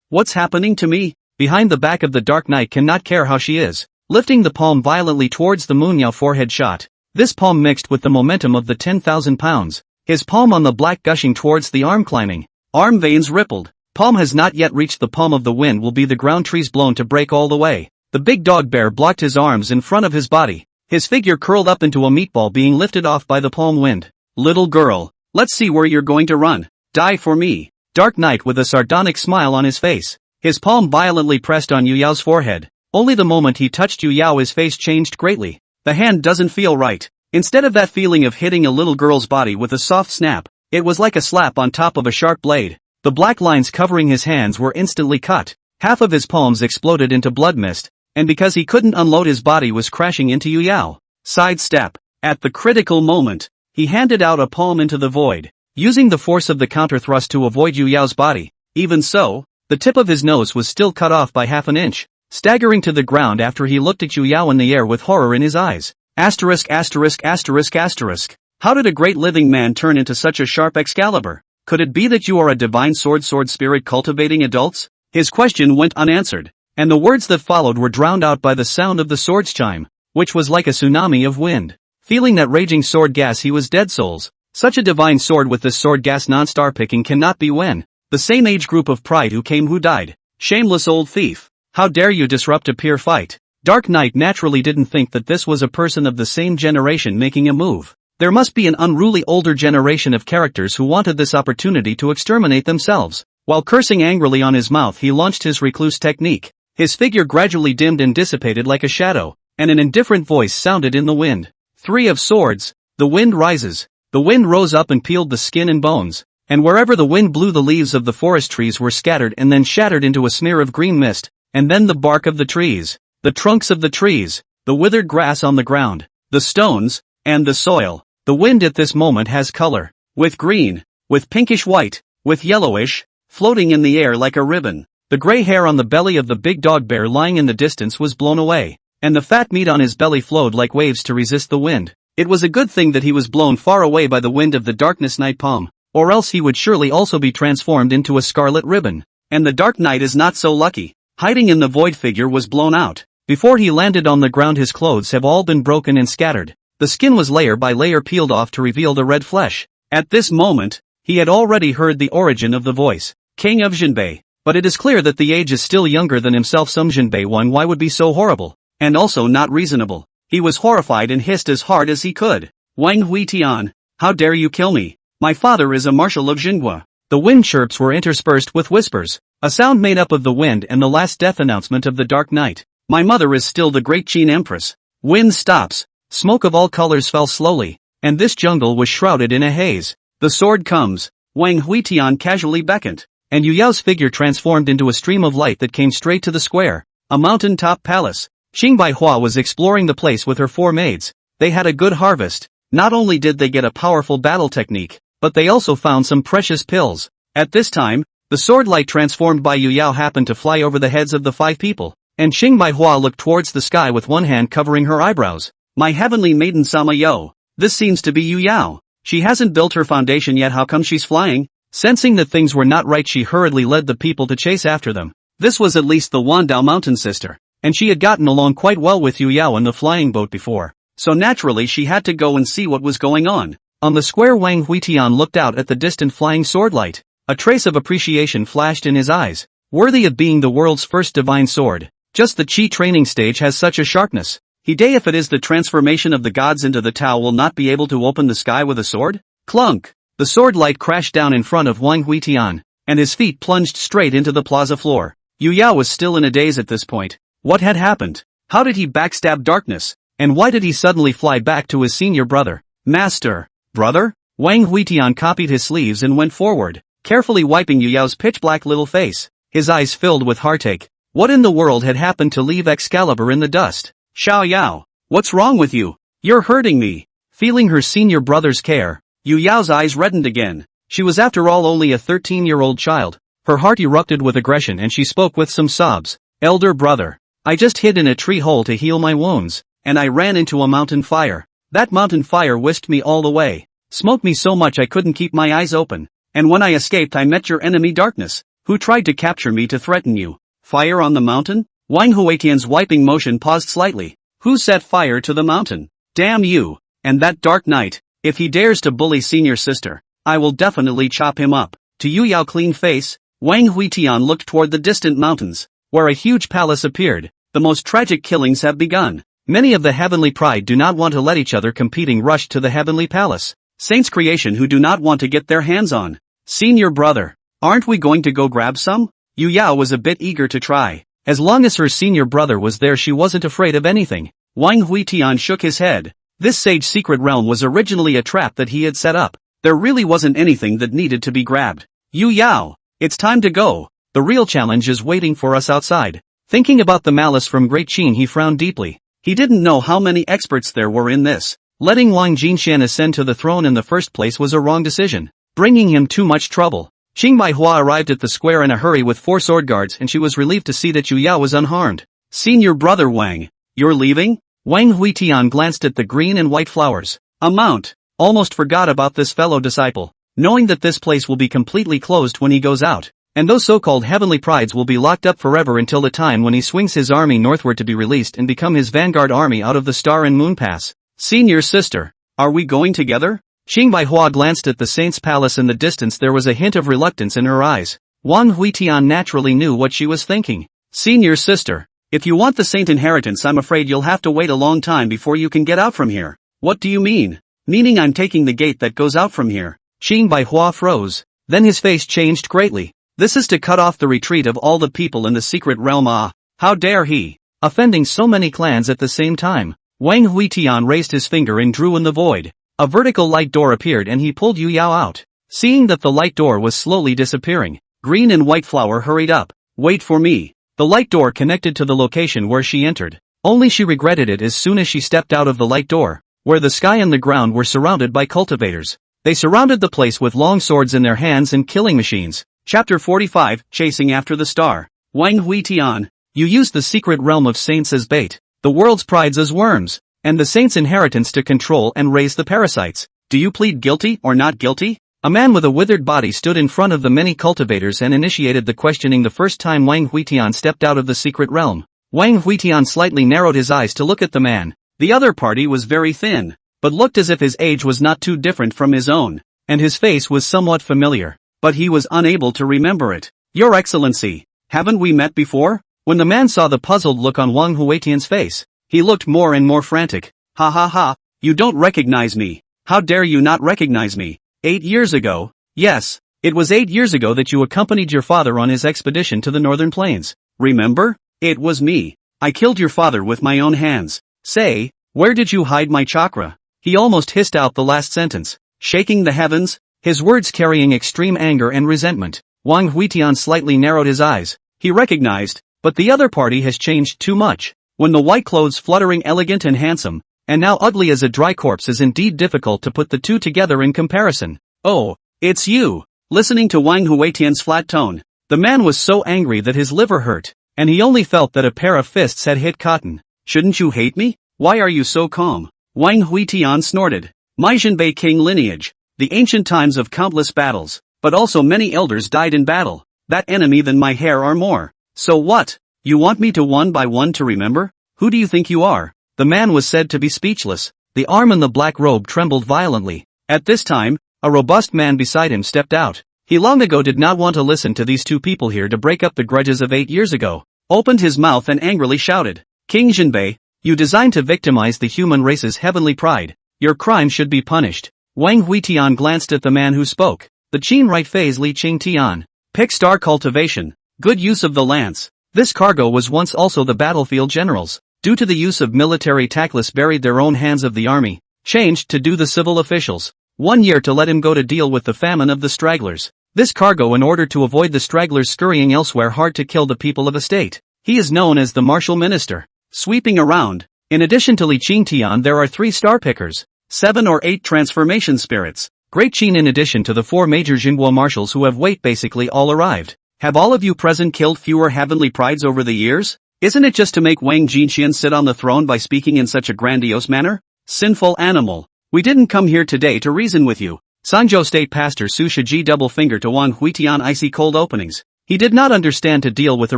What's happening to me? Behind the back of the Dark Knight cannot care how she is, lifting the palm violently towards the Munyao forehead shot. This palm mixed with the momentum of the 10,000 pounds. His palm on the black gushing towards the arm, climbing. Arm veins rippled. Palm has not yet reached the palm of the wind, will be the ground, trees blown to break all the way. The big dog bear blocked his arms in front of his body. His figure curled up into a meatball being lifted off by the palm wind. "Little girl, let's see where you're going to run. Die for me." Dark Knight with a sardonic smile on his face. His palm violently pressed on Yu Yao's forehead. Only the moment he touched Yu Yao his face changed greatly. The hand doesn't feel right. Instead of that feeling of hitting a little girl's body with a soft snap, it was like a slap on top of a sharp blade. The black lines covering his hands were instantly cut. Half of his palms exploded into blood mist, and because he couldn't unload, his body was crashing into Yu Yao. Sidestep. At the critical moment, he handed out a palm into the void, using the force of the counter thrust to avoid Yu Yao's body. Even so, the tip of his nose was still cut off by half an inch. Staggering to the ground after he looked at Yu Yao in the air with horror in his eyes. ********. How did a great living man turn into such a sharp Excalibur? Could it be that you are a divine sword spirit cultivating adults? His question went unanswered, and the words that followed were drowned out by the sound of the sword's chime, which was like a tsunami of wind. Feeling that raging sword gas, he was dead souls. Such a divine sword with this sword gas non-star picking cannot be when the same age group of pride who came who died. Shameless old thief. How dare you disrupt a peer fight? Dark Knight naturally didn't think that this was a person of the same generation making a move. There must be an unruly older generation of characters who wanted this opportunity to exterminate themselves. While cursing angrily on his mouth, he launched his recluse technique. His figure gradually dimmed and dissipated like a shadow, and an indifferent voice sounded in the wind. 3 of Swords. The wind rises. The wind rose up and peeled the skin and bones, and wherever the wind blew the leaves of the forest trees were scattered and then shattered into a smear of green mist, and then the bark of the trees, the trunks of the trees, the withered grass on the ground, the stones, and the soil. The wind at this moment has color, with green, with pinkish white, with yellowish, floating in the air like a ribbon. The gray hair on the belly of the big dog bear lying in the distance was blown away, and the fat meat on his belly flowed like waves to resist the wind. It was a good thing that he was blown far away by the wind of the darkness night palm, or else he would surely also be transformed into a scarlet ribbon. And the Dark Knight is not so lucky. Hiding in the void, figure was blown out. Before he landed on the ground, his clothes have all been broken and scattered. The skin was layer by layer peeled off to reveal the red flesh. At this moment, he had already heard the origin of the voice, King of Jinbei. But it is clear that the age is still younger than himself. Some Jinbei one why would be so horrible, and also not reasonable. He was horrified and hissed as hard as he could. Wang Huitian, how dare you kill me? My father is a marshal of Jinhua. The wind chirps were interspersed with whispers, a sound made up of the wind and the last death announcement of the Dark Knight. My mother is still the great Qin Empress. Wind stops. Smoke of all colors fell slowly, and this jungle was shrouded in a haze. The sword comes. Wang Huitian casually beckoned, and Yu Yao's figure transformed into a stream of light that came straight to the square, a mountain-top palace. Xingbai Hua was exploring the place with her 4 maids. They had a good harvest. Not only did they get a powerful battle technique, but they also found some precious pills. At this time, the sword light transformed by Yu Yao happened to fly over the heads of the 5 people, and Xingbai Hua looked towards the sky with one hand covering her eyebrows. My heavenly maiden Sama Yo, this seems to be Yu Yao. She hasn't built her foundation yet, how come she's flying? Sensing that things were not right, she hurriedly led the people to chase after them. This was at least the Wandao mountain sister, and she had gotten along quite well with Yu Yao in the flying boat before, so naturally she had to go and see what was going on. On the square, Wang Huitian looked out at the distant flying sword light. A trace of appreciation flashed in his eyes. Worthy of being the world's first divine sword. Just the Qi training stage has such a sharpness. Hide, if it is the transformation of the gods into the Tao, will not be able to open the sky with a sword? Clunk! The sword light crashed down in front of Wang Huitian, and his feet plunged straight into the plaza floor. Yu Yao was still in a daze at this point. What had happened? How did he backstab darkness? And why did he suddenly fly back to his senior brother? Master! Brother? Wang Huitian copied his sleeves and went forward, carefully wiping Yu Yao's pitch-black little face. His eyes filled with heartache. What in the world had happened to leave Excalibur in the dust? Xiao Yao, what's wrong with you? You're hurting me. Feeling her senior brother's care, Yu Yao's eyes reddened again. She was after all only a 13-year-old child. Her heart erupted with aggression and she spoke with some sobs. Elder brother, I just hid in a tree hole to heal my wounds, and I ran into a mountain fire. That mountain fire whisked me all the way, smoked me so much I couldn't keep my eyes open, and when I escaped I met your enemy Darkness, who tried to capture me to threaten you. Fire on the mountain? Wang Huitian's wiping motion paused slightly. Who set fire to the mountain? Damn you, and that Dark Knight, if he dares to bully senior sister, I will definitely chop him up. To Yu Yao clean face, Wang Huitian looked toward the distant mountains, where a huge palace appeared. The most tragic killings have begun. Many of the heavenly pride do not want to let each other competing rush to the heavenly palace. Saints creation who do not want to get their hands on. Senior brother, aren't we going to go grab some? Yu Yao was a bit eager to try. As long as her senior brother was there, she wasn't afraid of anything. Wang Huitian shook his head. This sage secret realm was originally a trap that he had set up. There really wasn't anything that needed to be grabbed. Yu Yao, it's time to go. The real challenge is waiting for us outside. Thinking about the malice from Great Qin, he frowned deeply. He didn't know how many experts there were in this. Letting Wang Jinshan ascend to the throne in the first place was a wrong decision, bringing him too much trouble. Xingbai Hua arrived at the square in a hurry with 4 sword guards, and she was relieved to see that Yu Yao was unharmed. Senior brother Wang, you're leaving? Wang Huitian glanced at the green and white flowers. A mount. almost forgot about this fellow disciple, knowing that this place will be completely closed when he goes out, and those so-called heavenly prides will be locked up forever until the time when he swings his army northward to be released and become his vanguard army out of the Star and Moon Pass. Senior sister, are we going together? Qing Baihua glanced at the saint's palace in the distance. There was a hint of reluctance in her eyes. Wang Huitian naturally knew what she was thinking. Senior sister, if you want the saint inheritance, I'm afraid you'll have to wait a long time before you can get out from here. What do you mean? Meaning I'm taking the gate that goes out from here. Qing Baihua froze. Then his face changed greatly. This is to cut off the retreat of all the people in the secret realm. Ah, how dare he! Offending so many clans at the same time. Wang Huitian raised his finger and drew in the void. A vertical light door appeared and he pulled Yu Yao out. Seeing that the light door was slowly disappearing, Green and White Flower hurried up. Wait for me. The light door connected to the location where she entered. Only she regretted it as soon as she stepped out of the light door, where the sky and the ground were surrounded by cultivators. They surrounded the place with long swords in their hands and killing machines. Chapter 45, Chasing After the Star. Wang Huitian, you used the secret realm of saints as bait, the world's prides as worms, and the saints' inheritance to control and raise the parasites. Do you plead guilty or not guilty? A man with a withered body stood in front of the many cultivators and initiated the questioning the first time Wang Huitian stepped out of the secret realm. Wang Huitian slightly narrowed his eyes to look at the man. The other party was very thin, but looked as if his age was not too different from his own, and his face was somewhat familiar, but he was unable to remember it. Your Excellency, haven't we met before? When the man saw the puzzled look on Wang Huitian's face, he looked more and more frantic. Ha ha ha, you don't recognize me. How dare you not recognize me? 8 years ago, yes, it was 8 years ago that you accompanied your father on his expedition to the northern plains. Remember? It was me. I killed your father with my own hands. Say, where did you hide my chakra? He almost hissed out the last sentence, shaking the heavens, his words carrying extreme anger and resentment. Wang Huitian slightly narrowed his eyes. He recognized, but the other party has changed too much. When the white clothes fluttering elegant and handsome, and now ugly as a dry corpse, is indeed difficult to put the two together in comparison. Oh, it's you! Listening to Wang Huitian's flat tone, the man was so angry that his liver hurt, and he only felt that a pair of fists had hit cotton. Shouldn't you hate me? Why are you so calm? Wang Huitian snorted. My Jinbei king lineage, the ancient times of countless battles, but also many elders died in battle. That enemy than my hair are more. So what? You want me to one by one to remember? Who do you think you are? The man was said to be speechless. The arm in the black robe trembled violently. At this time, a robust man beside him stepped out. He long ago did not want to listen to these two people here to break up the grudges of 8 years ago. Opened his mouth and angrily shouted, King Jinbei, you designed to victimize the human race's heavenly pride. Your crime should be punished. Wang Huitian glanced at the man who spoke. The Qin right phase Li Qing Tian. Pick star cultivation. Good use of the lance. This cargo was once also the battlefield generals. Due to the use of military tactless buried their own hands of the army. Changed to do the civil officials. 1 year to let him go to deal with the famine of the stragglers. This cargo in order to avoid the stragglers scurrying elsewhere hard to kill the people of a state. He is known as the martial minister. Sweeping around. In addition to Li Qing Tian there are 3 star pickers. 7 or 8 transformation spirits. Great Qin in addition to the 4 major Jinhua marshals who have wait basically all arrived. Have all of you present killed fewer heavenly prides over the years? Isn't it just to make Wang Jinxian sit on the throne by speaking in such a grandiose manner? Sinful animal. We didn't come here today to reason with you. Sangzhou State Pastor Su Shiji double finger to Wang Huitian icy cold openings. He did not understand to deal with a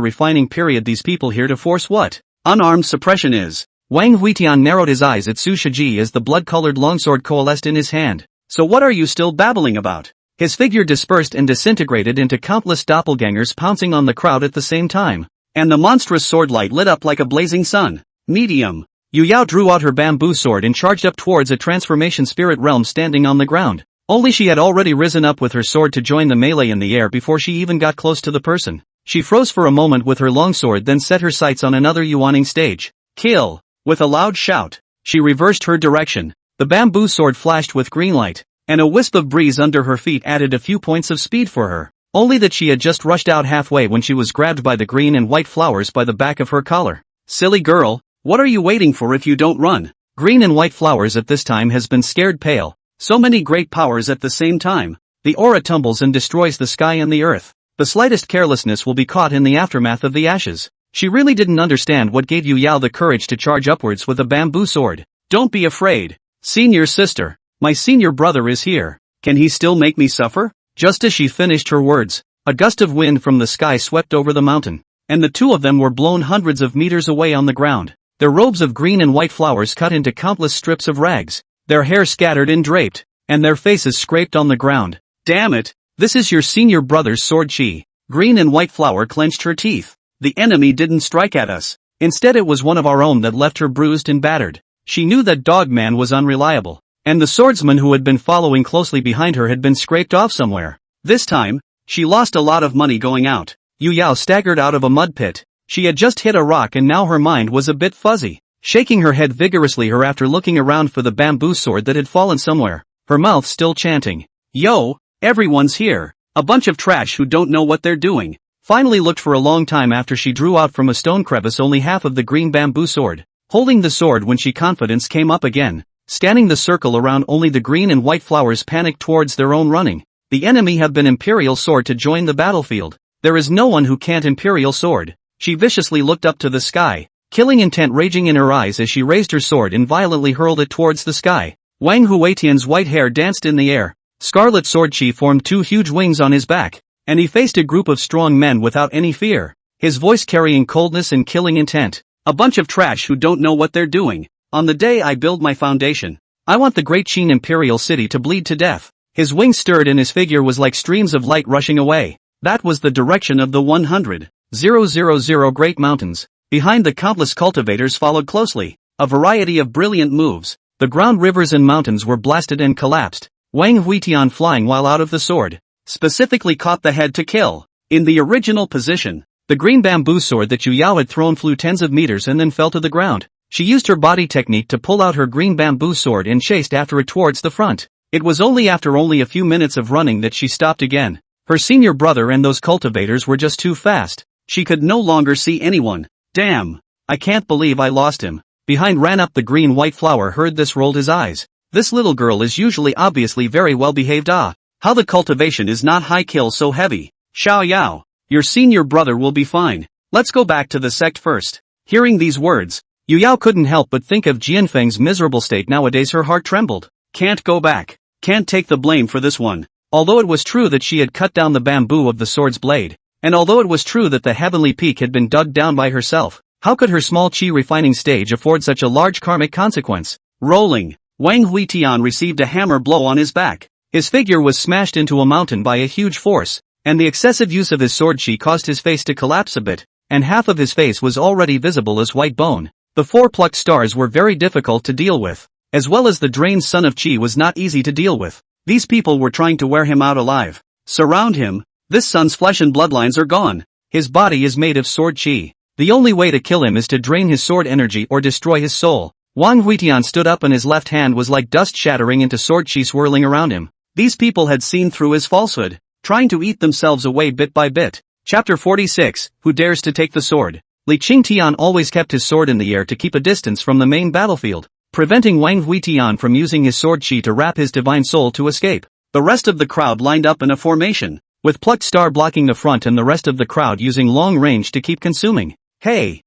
refining period these people here to force what? Unarmed suppression is. Wang Huitian narrowed his eyes at Su Shiji as the blood-colored longsword coalesced in his hand. So what are you still babbling about? His figure dispersed and disintegrated into countless doppelgangers pouncing on the crowd at the same time. And the monstrous sword light lit up like a blazing sun. Medium. Yu Yao drew out her bamboo sword and charged up towards a transformation spirit realm standing on the ground. Only she had already risen up with her sword to join the melee in the air before she even got close to the person. She froze for a moment with her longsword, then set her sights on another yawning stage. Kill! With a loud shout, she reversed her direction. The bamboo sword flashed with green light, and a wisp of breeze under her feet added a few points of speed for her. Only that she had just rushed out halfway when she was grabbed by the green and white flowers by the back of her collar. Silly girl, what are you waiting for if you don't run? Green and white flowers at this time has been scared pale. So many great powers at the same time. The aura tumbles and destroys the sky and the earth. The slightest carelessness will be caught in the aftermath of the ashes. She really didn't understand what gave Yu Yao the courage to charge upwards with a bamboo sword. Don't be afraid. Senior sister. My senior brother is here. Can he still make me suffer? Just as she finished her words, a gust of wind from the sky swept over the mountain, and the two of them were blown hundreds of meters away on the ground, their robes of green and white flowers cut into countless strips of rags, their hair scattered and draped, and their faces scraped on the ground. Damn it! This is your senior brother's sword Qi. Green and white flower clenched her teeth. The enemy didn't strike at us. Instead it was one of our own that left her bruised and battered. She knew that Dogman was unreliable, and the swordsman who had been following closely behind her had been scraped off somewhere. This time, she lost a lot of money going out. Yu Yao staggered out of a mud pit. She had just hit a rock and now her mind was a bit fuzzy. Shaking her head vigorously after looking around for the bamboo sword that had fallen somewhere, her mouth still chanting, "Yo, everyone's here. A bunch of trash who don't know what they're doing." Finally looked for a long time after she drew out from a stone crevice only half of the green bamboo sword. Holding the sword when she confidence came up again, scanning the circle around only the green and white flowers panicked towards their own running. The enemy have been Imperial Sword to join the battlefield. There is no one who can't Imperial Sword. She viciously looked up to the sky, killing intent raging in her eyes as she raised her sword and violently hurled it towards the sky. Wang Huitian's white hair danced in the air. Scarlet Sword Qi formed two huge wings on his back, and he faced a group of strong men without any fear, his voice carrying coldness and killing intent. A bunch of trash who don't know what they're doing. On the day I build my foundation, I want the great Qin Imperial City to bleed to death. His wings stirred and his figure was like streams of light rushing away. That was the direction of the 100,000 great mountains. Behind the countless cultivators followed closely, a variety of brilliant moves. The ground rivers and mountains were blasted and collapsed. Wang Huitian flying while out of the sword, specifically caught the head to kill. In the original position, the green bamboo sword that Yu Yao had thrown flew tens of meters and then fell to the ground. She used her body technique to pull out her green bamboo sword and chased after it towards the front. It was only after a few minutes of running that she stopped again. Her senior brother and those cultivators were just too fast. She could no longer see anyone. Damn! I can't believe I lost him. Behind ran up the green-white flower. Heard this, rolled his eyes. This little girl is usually obviously very well behaved. How the cultivation is not high kill so heavy. Xiao Yao, your senior brother will be fine. Let's go back to the sect first. Hearing these words, Yu Yao couldn't help but think of Jianfeng's miserable state nowadays. Her heart trembled. Can't go back. Can't take the blame for this one. Although it was true that she had cut down the bamboo of the sword's blade, and although it was true that the heavenly peak had been dug down by herself, how could her small Qi refining stage afford such a large karmic consequence? Rolling, Wang Huitian received a hammer blow on his back. His figure was smashed into a mountain by a huge force, and the excessive use of his sword Qi caused his face to collapse a bit, and half of his face was already visible as white bone. The four plucked stars were very difficult to deal with, as well as the drained sun of Qi was not easy to deal with. These people were trying to wear him out alive. Surround him. This son's flesh and bloodlines are gone. His body is made of sword Qi. The only way to kill him is to drain his sword energy or destroy his soul. Wang Huitian stood up and his left hand was like dust shattering into sword Qi swirling around him. These people had seen through his falsehood, trying to eat themselves away bit by bit. Chapter 46, Who Dares to Take the Sword? Li Qingtian always kept his sword in the air to keep a distance from the main battlefield, preventing Wang Huitian from using his sword Qi to wrap his divine soul to escape. The rest of the crowd lined up in a formation, with Plucked Star blocking the front and the rest of the crowd using long range to keep consuming. Hey,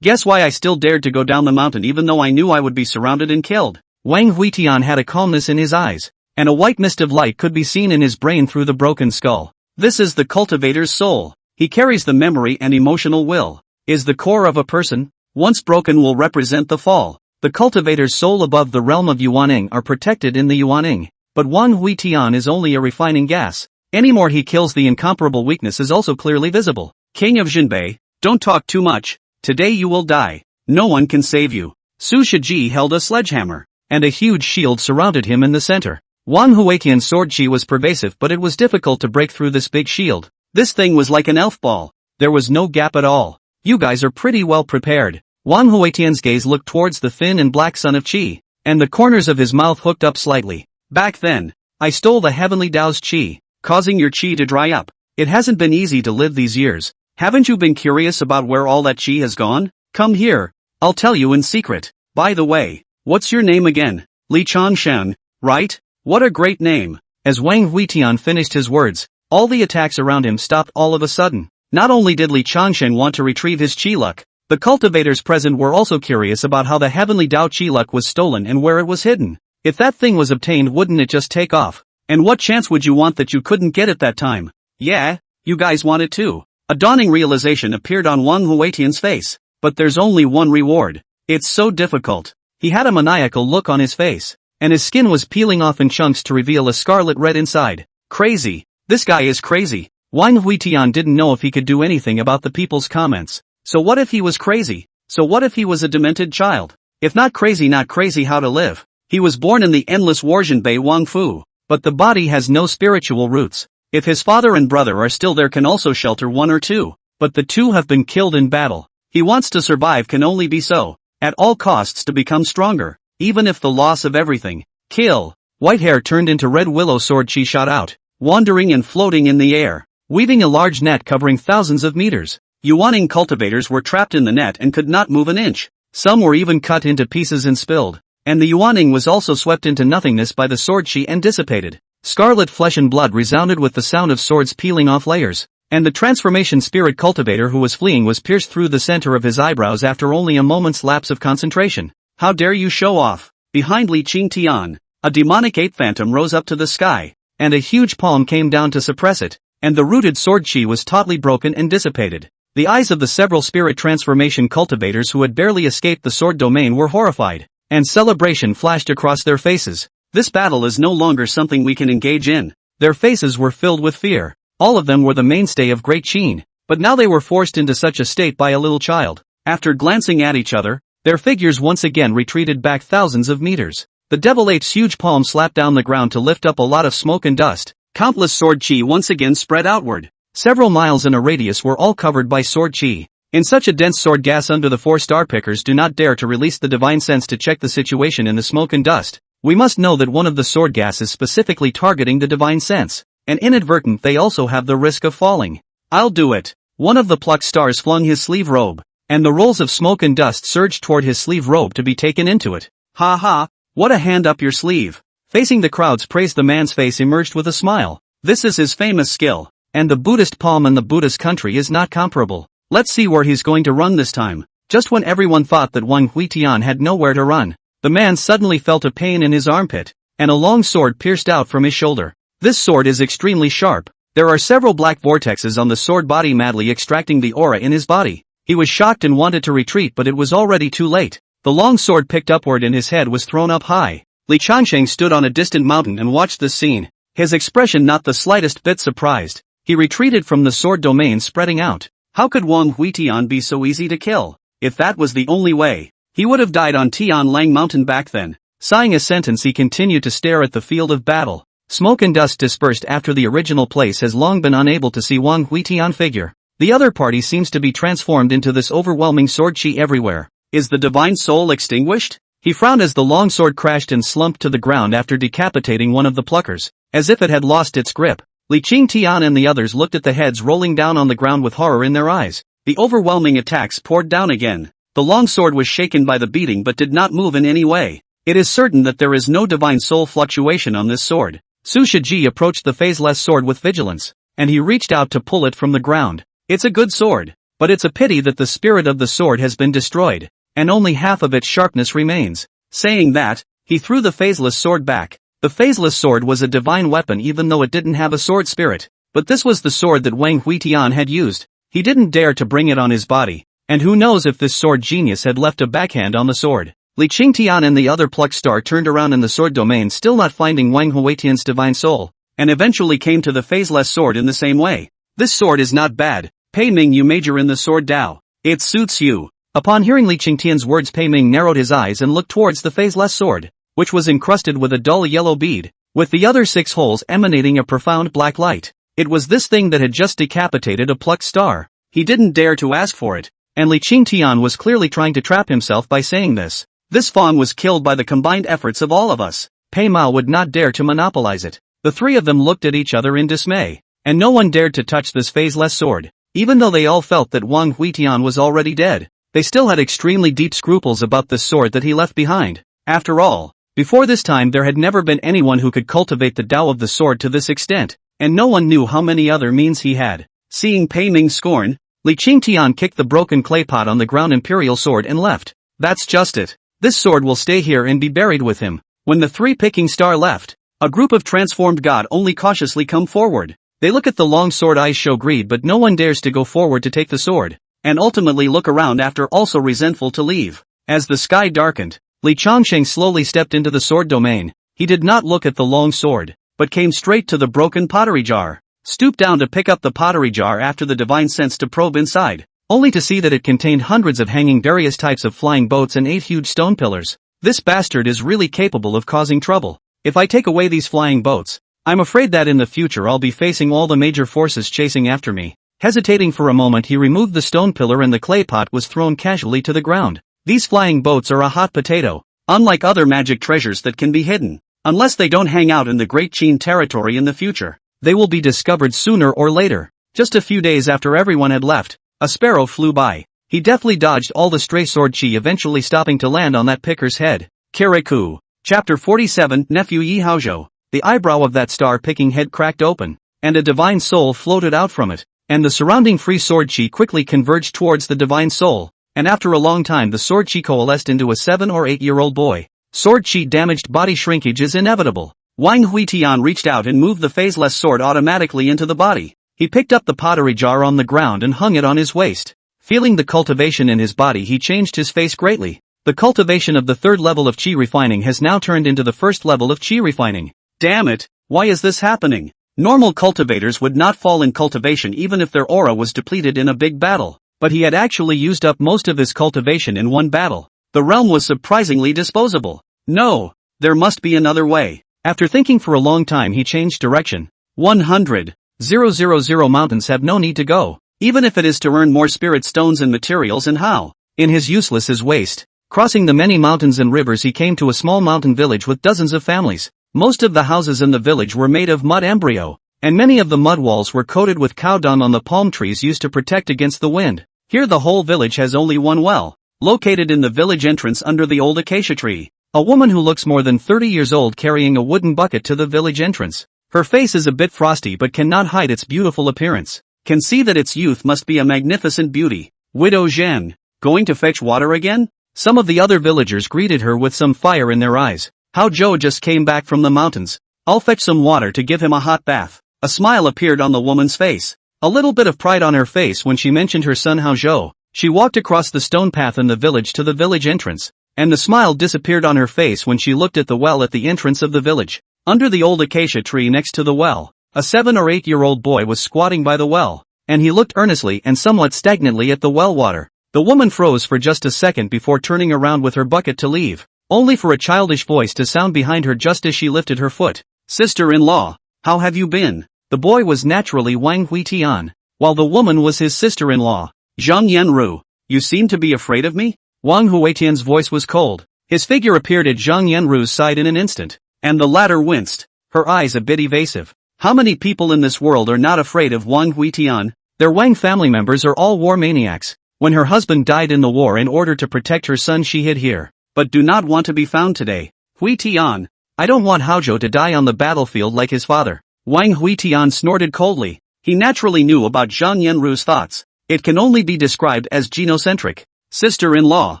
guess why I still dared to go down the mountain even though I knew I would be surrounded and killed? Wang Huitian had a calmness in his eyes, and a white mist of light could be seen in his brain through the broken skull. This is the cultivator's soul. He carries the memory and emotional will. Is the core of a person, once broken, will represent the fall. The cultivator's soul above the realm of Yuaning are protected in the Yuaning, but Wang Huitian is only a refining gas. Anymore he kills, the incomparable weakness is also clearly visible. King of Jinbei, don't talk too much. Today you will die. No one can save you. Su Shiji held a sledgehammer, and a huge shield surrounded him in the center. Wang Huitian's sword Qi was pervasive, but it was difficult to break through this big shield. This thing was like an elf ball. There was no gap at all. You guys are pretty well prepared. Wang Huitian's gaze looked towards the thin and black sun of Qi, and the corners of his mouth hooked up slightly. Back then, I stole the heavenly Tao's Qi, causing your Qi to dry up. It hasn't been easy to live these years. Haven't you been curious about where all that Qi has gone? Come here. I'll tell you in secret. By the way, what's your name again? Li Changshan, right? What a great name. As Wang Huitian finished his words, all the attacks around him stopped all of a sudden. Not only did Li Changshan want to retrieve his Qi luck, the cultivators present were also curious about how the heavenly Dao Qi luck was stolen and where it was hidden. If that thing was obtained, wouldn't it just take off? And what chance would you want that you couldn't get at that time? Yeah, you guys want it too. A dawning realization appeared on Wang Huatian's face. But there's only one reward. It's so difficult. He had a maniacal look on his face, and his skin was peeling off in chunks to reveal a scarlet red inside. Crazy. This guy is crazy. Wang Huitian didn't know if he could do anything about the people's comments. So what if he was crazy? So what if he was a demented child? If not crazy, how to live? He was born in the endless Warzhenbei Wang Fu. But the body has no spiritual roots. If his father and brother are still there, can also shelter one or two. But the two have been killed in battle. He wants to survive, can only be so. At all costs to become stronger. Even if the loss of everything. Kill. White hair turned into red willow sword chi shot out. Wandering and floating in the air. Weaving a large net covering thousands of meters. Yuaning cultivators were trapped in the net and could not move an inch. Some were even cut into pieces and spilled. And the Yuaning was also swept into nothingness by the sword chi and dissipated. Scarlet flesh and blood resounded with the sound of swords peeling off layers. And the transformation spirit cultivator who was fleeing was pierced through the center of his eyebrows after only a moment's lapse of concentration. How dare you show off? Behind Li Qingtian, a demonic ape phantom rose up to the sky, and a huge palm came down to suppress it, and the rooted sword chi was tautly broken and dissipated. The eyes of the several spirit transformation cultivators who had barely escaped the sword domain were horrified, and celebration flashed across their faces. This battle is no longer something we can engage in. Their faces were filled with fear. All of them were the mainstay of Great Qin, but now they were forced into such a state by a little child. After glancing at each other, their figures once again retreated back thousands of meters. The devil ape's huge palm slapped down the ground to lift up a lot of smoke and dust. Countless sword chi once again spread outward. Several miles in a radius were all covered by sword chi. In such a dense sword gas, under the 4-star pickers do not dare to release the divine sense to check the situation in the smoke and dust. We must know that one of the sword gas is specifically targeting the divine sense. And inadvertent, they also have the risk of falling. I'll do it. One of the plucked stars flung his sleeve robe, and the rolls of smoke and dust surged toward his sleeve robe to be taken into it. Ha ha, what a hand up your sleeve. Facing the crowds praised, the man's face emerged with a smile. This is his famous skill, and the Buddhist palm in the Buddhist country is not comparable. Let's see where he's going to run this time. Just when everyone thought that Wang Huitian had nowhere to run, the man suddenly felt a pain in his armpit, and a long sword pierced out from his shoulder. This sword is extremely sharp. There are several black vortexes on the sword body, madly extracting the aura in his body. He was shocked and wanted to retreat, but it was already too late. The long sword picked upward and his head was thrown up high. Li Changsheng stood on a distant mountain and watched this scene, his expression not the slightest bit surprised. He retreated from the sword domain, spreading out. How could Wang Huitian be so easy to kill? If that was the only way, he would have died on Tianlang Mountain back then. Sighing a sentence, he continued to stare at the field of battle. Smoke and dust dispersed after the original place has long been unable to see Wang Huitian figure. The other party seems to be transformed into this overwhelming sword chi everywhere. Is the divine soul extinguished? He frowned as the long sword crashed and slumped to the ground after decapitating one of the pluckers, as if it had lost its grip. Li Qingtian and the others looked at the heads rolling down on the ground with horror in their eyes. The overwhelming attacks poured down again. The long sword was shaken by the beating but did not move in any way. It is certain that there is no divine soul fluctuation on this sword. Su Shiji approached the phaseless sword with vigilance, and he reached out to pull it from the ground. It's a good sword, but it's a pity that the spirit of the sword has been destroyed, and only half of its sharpness remains. Saying that, he threw the phaseless sword back. The phaseless sword was a divine weapon even though it didn't have a sword spirit, but this was the sword that Wang Huitian had used. He didn't dare to bring it on his body, and who knows if this sword genius had left a backhand on the sword. Li Qingtian and the other plucked star turned around in the sword domain, still not finding Wang Huitian's divine soul, and eventually came to the phaseless sword in the same way. This sword is not bad. Pei Ming, you major in the sword Dao. It suits you. Upon hearing Li Qingtian's words, Pei Ming narrowed his eyes and looked towards the phaseless sword, which was encrusted with a dull yellow bead, with the other 6 holes emanating a profound black light. It was this thing that had just decapitated a plucked star. He didn't dare to ask for it, and Li Qingtian was clearly trying to trap himself by saying this. This fawn was killed by the combined efforts of all of us. Pei Mao would not dare to monopolize it. The three of them looked at each other in dismay, and no one dared to touch this phaseless sword. Even though they all felt that Wang Huitian was already dead, they still had extremely deep scruples about this sword that he left behind. After all, before this time there had never been anyone who could cultivate the Tao of the sword to this extent, and no one knew how many other means he had. Seeing Pei Ming's scorn, Li Qingtian kicked the broken clay pot on the ground imperial sword and left. That's just it. This sword will stay here and be buried with him. When the three picking star left, a group of transformed god only cautiously come forward. They look at the long sword, eyes show greed, but no one dares to go forward to take the sword, and ultimately look around after also resentful to leave. As the sky darkened, Li Chongsheng slowly stepped into the sword domain. He did not look at the long sword, but came straight to the broken pottery jar, stooped down to pick up the pottery jar after the divine sense to probe inside, only to see that it contained hundreds of hanging various types of flying boats and 8 huge stone pillars. This bastard is really capable of causing trouble. If I take away these flying boats, I'm afraid that in the future I'll be facing all the major forces chasing after me. Hesitating for a moment, he removed the stone pillar and the clay pot was thrown casually to the ground. These flying boats are a hot potato, unlike other magic treasures that can be hidden. Unless they don't hang out in the Great Qin territory in the future, they will be discovered sooner or later. Just a few days after everyone had left, a sparrow flew by. He deftly dodged all the stray sword chi, eventually stopping to land on that picker's head. Kirikou. Chapter 47. Nephew Yi Haozhou. The eyebrow of that star-picking head cracked open, and a divine soul floated out from it, and the surrounding free sword chi quickly converged towards the divine soul, and after a long time the sword chi coalesced into a 7 or 8-year-old boy. Sword chi damaged body shrinkage is inevitable. Wang Huitian reached out and moved the phaseless sword automatically into the body. He picked up the pottery jar on the ground and hung it on his waist. Feeling the cultivation in his body, he changed his face greatly. The cultivation of the 3rd level of Qi refining has now turned into the 1st level of Qi refining. Damn it, why is this happening? Normal cultivators would not fall in cultivation even if their aura was depleted in a big battle, but he had actually used up most of his cultivation in one battle. The realm was surprisingly disposable. No, there must be another way. After thinking for a long time, he changed direction. 100,000 mountains have no need to go, even if it is to earn more spirit stones and materials. And how? In his useless as waste. Crossing the many mountains and rivers, he came to a small mountain village with dozens of families. Most of the houses in the village were made of mud embryo, and many of the mud walls were coated with cow dung on the palm trees used to protect against the wind. Here the whole village has only one well, located in the village entrance under the old acacia tree. A woman who looks more than 30 years old carrying a wooden bucket to the village entrance. Her face is a bit frosty but cannot hide its beautiful appearance. Can see that its youth must be a magnificent beauty. Widow Zhen, going to fetch water again? Some of the other villagers greeted her with some fire in their eyes. Hao Zhou just came back from the mountains. I'll fetch some water to give him a hot bath. A smile appeared on the woman's face. A little bit of pride on her face when she mentioned her son Hao Zhou. She walked across the stone path in the village to the village entrance, and the smile disappeared on her face when she looked at the well at the entrance of the village. Under the old acacia tree next to the well, a 7 or 8-year-old boy was squatting by the well, and he looked earnestly and somewhat stagnantly at the well water. The woman froze for just a second before turning around with her bucket to leave, only for a childish voice to sound behind her just as she lifted her foot. Sister-in-law, how have you been? The boy was naturally Wang Huitian, while the woman was his sister-in-law. Zhang Yanru, you seem to be afraid of me? Wang Huitian's voice was cold. His figure appeared at Zhang Yanru's side in an instant, and the latter winced, her eyes a bit evasive. How many people in this world are not afraid of Wang Huitian? Their Wang family members are all war maniacs. When her husband died in the war in order to protect her son, she hid here, but do not want to be found today. Huitian, I don't want Haozhou to die on the battlefield like his father. Wang Huitian snorted coldly. He naturally knew about Zhang Yanru's thoughts. It can only be described as genocentric. Sister-in-law,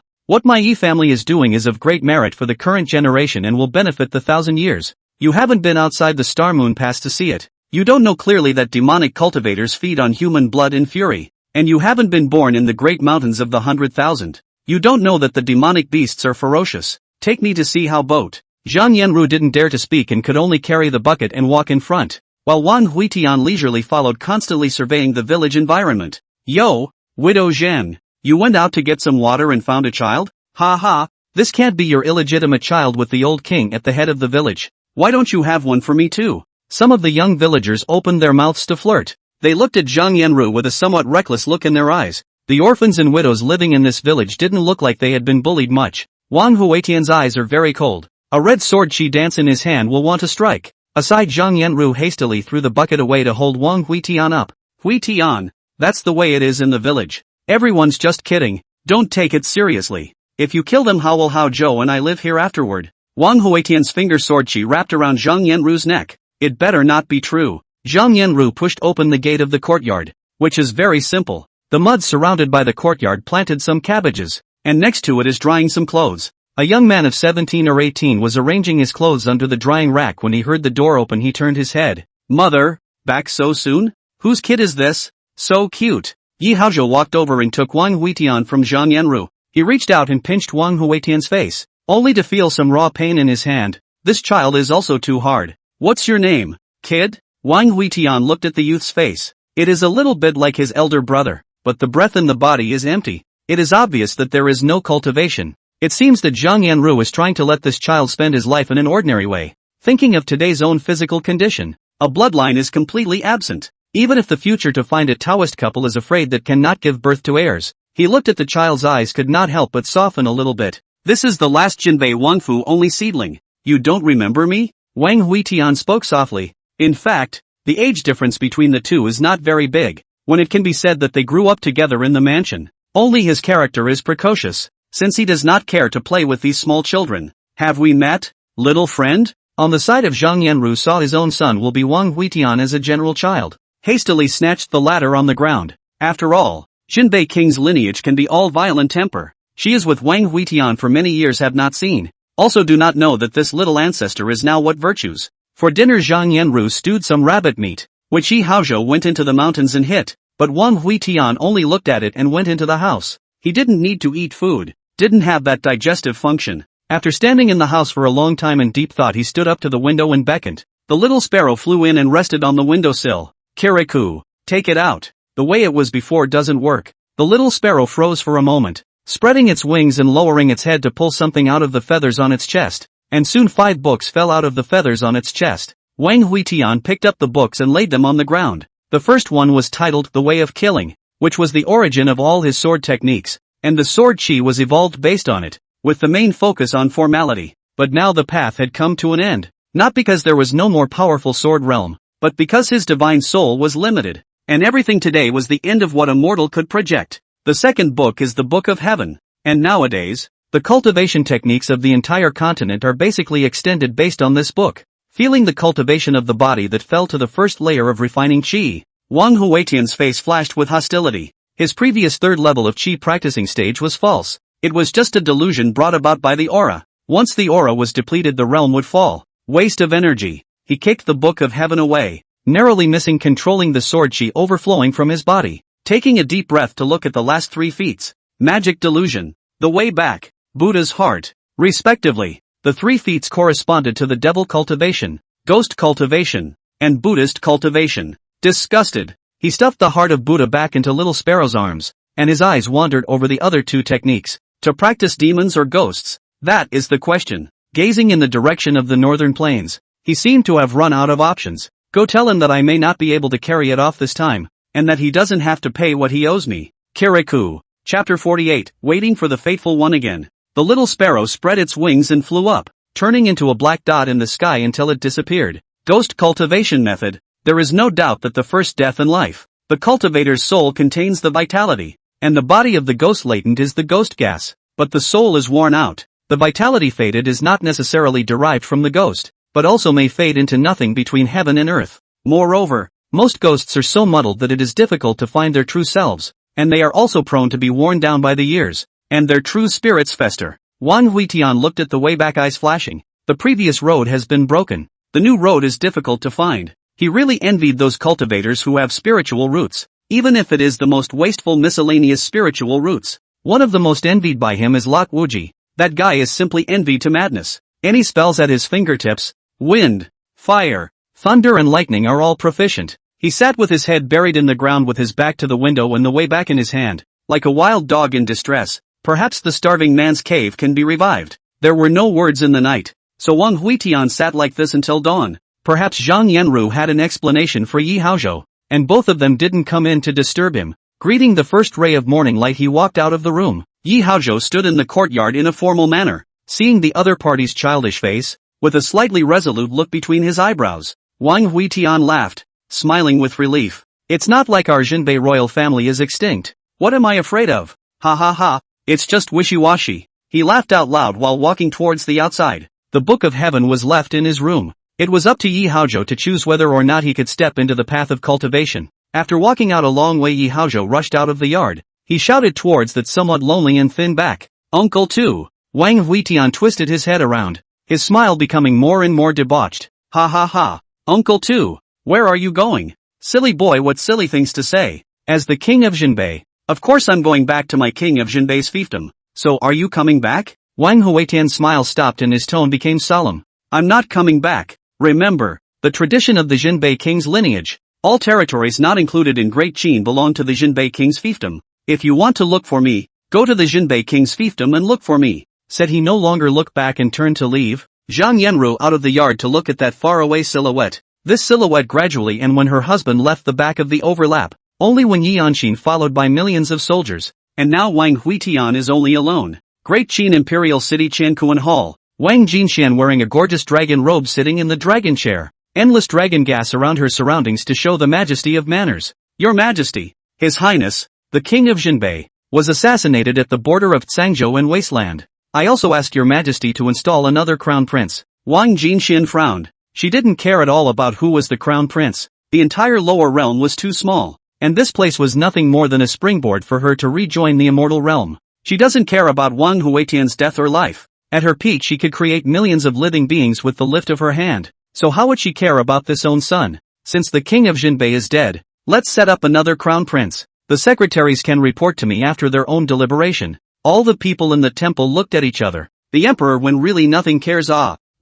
what my Yi family is doing is of great merit for the current generation and will benefit the 1,000 years. You haven't been outside the Star Moon Pass to see it. You don't know clearly that demonic cultivators feed on human blood and fury. And you haven't been born in the great mountains of the 100,000. You don't know that the demonic beasts are ferocious. Take me to see how boat. Zhang Yanru didn't dare to speak and could only carry the bucket and walk in front, while Wang Huitian leisurely followed, constantly surveying the village environment. Yo, Widow Zhen, you went out to get some water and found a child? Ha ha, this can't be your illegitimate child with the old king at the head of the village. Why don't you have one for me too? Some of the young villagers opened their mouths to flirt. They looked at Zhang Yanru with a somewhat reckless look in their eyes. The orphans and widows living in this village didn't look like they had been bullied much. Wang Huitian's eyes are very cold. A red sword chi dance in his hand will want to strike. Aside, Zhang Yanru hastily threw the bucket away to hold Wang Huitian up. Huitian, that's the way it is in the village. Everyone's just kidding, don't take it seriously. If you kill them, how will Hao Zhou and I live here afterward? Wang Huitian's finger sword chi wrapped around Zhang Yanru's neck. It better not be true. Zhang Yanru pushed open the gate of the courtyard, which is very simple. The mud surrounded by the courtyard planted some cabbages, and next to it is drying some clothes. A young man of 17 or 18 was arranging his clothes under the drying rack when he heard the door open. He turned his head. Mother, back so soon? Whose kid is this? So cute. Yi Haozhou walked over and took Wang Huitian from Zhang Yanru. He reached out and pinched Wang Huitian's face, only to feel some raw pain in his hand. This child is also too hard. What's your name, kid? Wang Huitian looked at the youth's face. It is a little bit like his elder brother, but the breath in the body is empty. It is obvious that there is no cultivation. It seems that Zhang Yanru is trying to let this child spend his life in an ordinary way, thinking of today's own physical condition. A bloodline is completely absent. Even if the future to find a Taoist couple is afraid that cannot give birth to heirs, he looked at the child's eyes, could not help but soften a little bit. This is the last Jinbei Wangfu only seedling. You don't remember me? Wang Huitian spoke softly. In fact, the age difference between the two is not very big, when it can be said that they grew up together in the mansion. Only his character is precocious, since he does not care to play with these small children. Have we met, little friend? On the side of Zhang Yanru saw his own son will be Wang Huitian as a general child. Hastily snatched the latter on the ground. After all, Jinbei King's lineage can be all violent temper. She is with Wang Huitian for many years, have not seen. Also do not know that this little ancestor is now what virtues. For dinner Zhang Yanru stewed some rabbit meat, which Yi Haozhou went into the mountains and hit, but Wang Huitian only looked at it and went into the house. He didn't need to eat food, didn't have that digestive function. After standing in the house for a long time in deep thought, he stood up to the window and beckoned. The little sparrow flew in and rested on the windowsill. Kirikou, take it out. The way it was before doesn't work. The little sparrow froze for a moment, spreading its wings and lowering its head to pull something out of the feathers on its chest, and soon 5 books fell out of the feathers on its chest. Wang Huitian picked up the books and laid them on the ground. The first one was titled The Way of Killing, which was the origin of all his sword techniques, and the sword chi was evolved based on it, with the main focus on formality. But now the path had come to an end, not because there was no more powerful sword realm, but because his divine soul was limited, and everything today was the end of what a mortal could project. The second book is the Book of Heaven, and nowadays, the cultivation techniques of the entire continent are basically extended based on this book. Feeling the cultivation of the body that fell to the first layer of refining qi, Wang Huitian's face flashed with hostility. His previous third level of qi practicing stage was false. It was just a delusion brought about by the aura. Once the aura was depleted, the realm would fall. Waste of energy. He kicked the Book of Heaven away, narrowly missing controlling the sword chi overflowing from his body. Taking a deep breath to look at the last 3 feats. Magic delusion. The way back. Buddha's heart. Respectively, the 3 feats corresponded to the devil cultivation, ghost cultivation, and Buddhist cultivation. Disgusted, he stuffed the heart of Buddha back into little sparrow's arms, and his eyes wandered over the other 2 techniques. To practice demons or ghosts? That is the question. Gazing in the direction of the northern plains, he seemed to have run out of options. Go tell him that I may not be able to carry it off this time, and that he doesn't have to pay what he owes me. Kirikou. Chapter 48, Waiting for the Fateful One again. The little sparrow spread its wings and flew up, turning into a black dot in the sky until it disappeared. Ghost cultivation method. There is no doubt that the first death in life. The cultivator's soul contains the vitality, and the body of the ghost latent is the ghost gas. But the soul is worn out. The vitality faded is not necessarily derived from the ghost, but also may fade into nothing between heaven and earth. Moreover, most ghosts are so muddled that it is difficult to find their true selves, and they are also prone to be worn down by the years, and their true spirits fester. Wang Huitian looked at the way back, eyes flashing. The previous road has been broken. The new road is difficult to find. He really envied those cultivators who have spiritual roots, even if it is the most wasteful miscellaneous spiritual roots. One of the most envied by him is Lok Wuji. That guy is simply envied to madness. Any spells at his fingertips, wind, fire, thunder and lightning are all proficient. He sat with his head buried in the ground with his back to the window and the way back in his hand, like a wild dog in distress. Perhaps the starving man's cave can be revived. There were no words in the night, so Wang Huitian sat like this until dawn. Perhaps Zhang Yanru had an explanation for Yi Haozhou, and both of them didn't come in to disturb him. Greeting the first ray of morning light, he walked out of the room. Yi Haozhou stood in the courtyard in a formal manner, seeing the other party's childish face, with a slightly resolute look between his eyebrows. Wang Huitian laughed, smiling with relief. It's not like our Jinbei royal family is extinct. What am I afraid of? Ha ha ha, it's just wishy-washy. He laughed out loud while walking towards the outside. The Book of Heaven was left in his room. It was up to Yi Haozhou to choose whether or not he could step into the path of cultivation. After walking out a long way, Yi Haozhou rushed out of the yard. He shouted towards that somewhat lonely and thin back. Uncle 2. Wang Huitian twisted his head around, his smile becoming more and more debauched. Ha ha ha. Uncle too. Where are you going? Silly boy, what silly things to say. As the king of Jinbei. Of course I'm going back to my king of Jinbei's fiefdom. So are you coming back? Wang Huitian's smile stopped and his tone became solemn. I'm not coming back. Remember, the tradition of the Jinbei king's lineage. All territories not included in Great Qin belong to the Jinbei king's fiefdom. If you want to look for me, go to the Jinbei king's fiefdom and look for me. Said he no longer looked back and turned to leave. Zhang Yanru out of the yard to look at that faraway silhouette. This silhouette gradually, and when her husband left the back of the overlap, only when Yanxin followed by millions of soldiers. And now Wang Huitian is only alone. Great Qin Imperial City Chankuan Hall. Wang Jinxian wearing a gorgeous dragon robe sitting in the dragon chair. Endless dragon gas around her surroundings to show the majesty of manners. Your Majesty, His Highness, the King of Jinbei, was assassinated at the border of Tsangzhou and Wasteland. I also ask Your Majesty to install another crown prince. Wang Jinxian frowned. She didn't care at all about who was the crown prince. The entire lower realm was too small, and this place was nothing more than a springboard for her to rejoin the immortal realm. She doesn't care about Wang Huitian's death or life. At her peak she could create millions of living beings with the lift of her hand. So how would she care about this own son? Since the king of Jinbei is dead, let's set up another crown prince. The secretaries can report to me after their own deliberation. All the people in the temple looked at each other. The emperor when really nothing cares.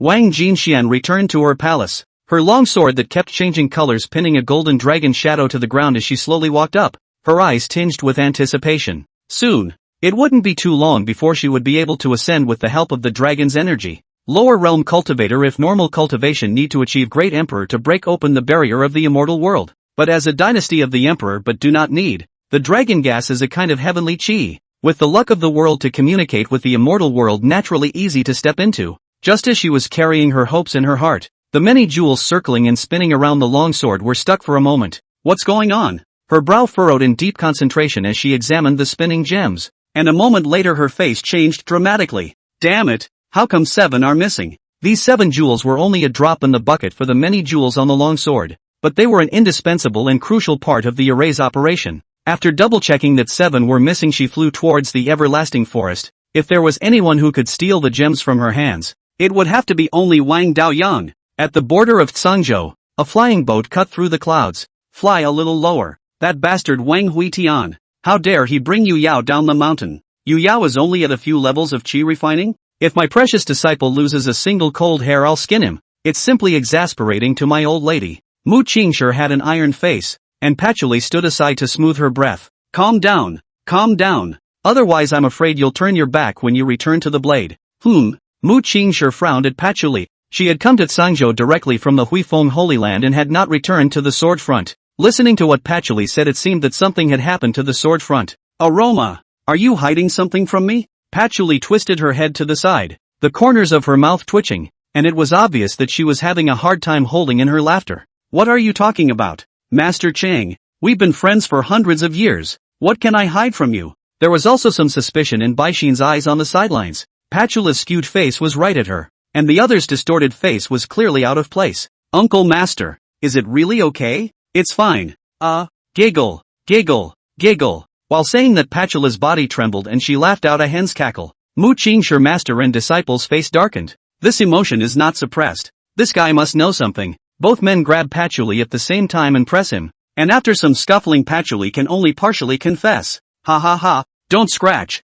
Wang Jinxian returned to her palace, her long sword that kept changing colors pinning a golden dragon shadow to the ground as she slowly walked up, her eyes tinged with anticipation. Soon, it wouldn't be too long before she would be able to ascend with the help of the dragon's energy. Lower realm cultivator. If normal cultivation need to achieve great emperor to break open the barrier of the immortal world. But as a dynasty of the emperor but do not need, the dragon gas is a kind of heavenly qi. With the luck of the world to communicate with the immortal world naturally easy to step into. Just as she was carrying her hopes in her heart, the many jewels circling and spinning around the longsword were stuck for a moment. What's going on? Her brow furrowed in deep concentration as she examined the spinning gems. And a moment later her face changed dramatically. Damn it, how come 7 are missing? These 7 jewels were only a drop in the bucket for the many jewels on the longsword, but they were an indispensable and crucial part of the erase operation. After double-checking that 7 were missing she flew towards the everlasting forest. If there was anyone who could steal the gems from her hands, it would have to be only Wang Daoyang. At the border of Tsangzhou, a flying boat cut through the clouds. Fly a little lower. That bastard Wang Huitian. How dare he bring Yu Yao down the mountain? Yu Yao is only at a few levels of qi refining? If my precious disciple loses a single cold hair I'll skin him. It's simply exasperating to my old lady. Mu Qingshi had an iron face, and Patchouli stood aside to smooth her breath. Calm down. Otherwise I'm afraid you'll turn your back when you return to the blade. Mu Qingshi frowned at Patchouli. She had come to Tsangzhou directly from the Huifeng Holy Land and had not returned to the sword front. Listening to what Patchouli said it seemed that something had happened to the sword front. Aroma, are you hiding something from me? Patchouli twisted her head to the side, the corners of her mouth twitching, and it was obvious that she was having a hard time holding in her laughter. What are you talking about? Master Chang, we've been friends for hundreds of years. What can I hide from you? There was also some suspicion in Baixin's eyes on the sidelines. Patchouli's skewed face was right at her, and the other's distorted face was clearly out of place. Uncle Master, is it really okay? It's fine. Giggle. While saying that Patchouli's body trembled and she laughed out a hen's cackle. Mu Qingshi master and disciple's face darkened. This emotion is not suppressed. This guy must know something. Both men grab Patchouli at the same time and press him. And after some scuffling Patchouli can only partially confess. Ha ha ha, don't scratch,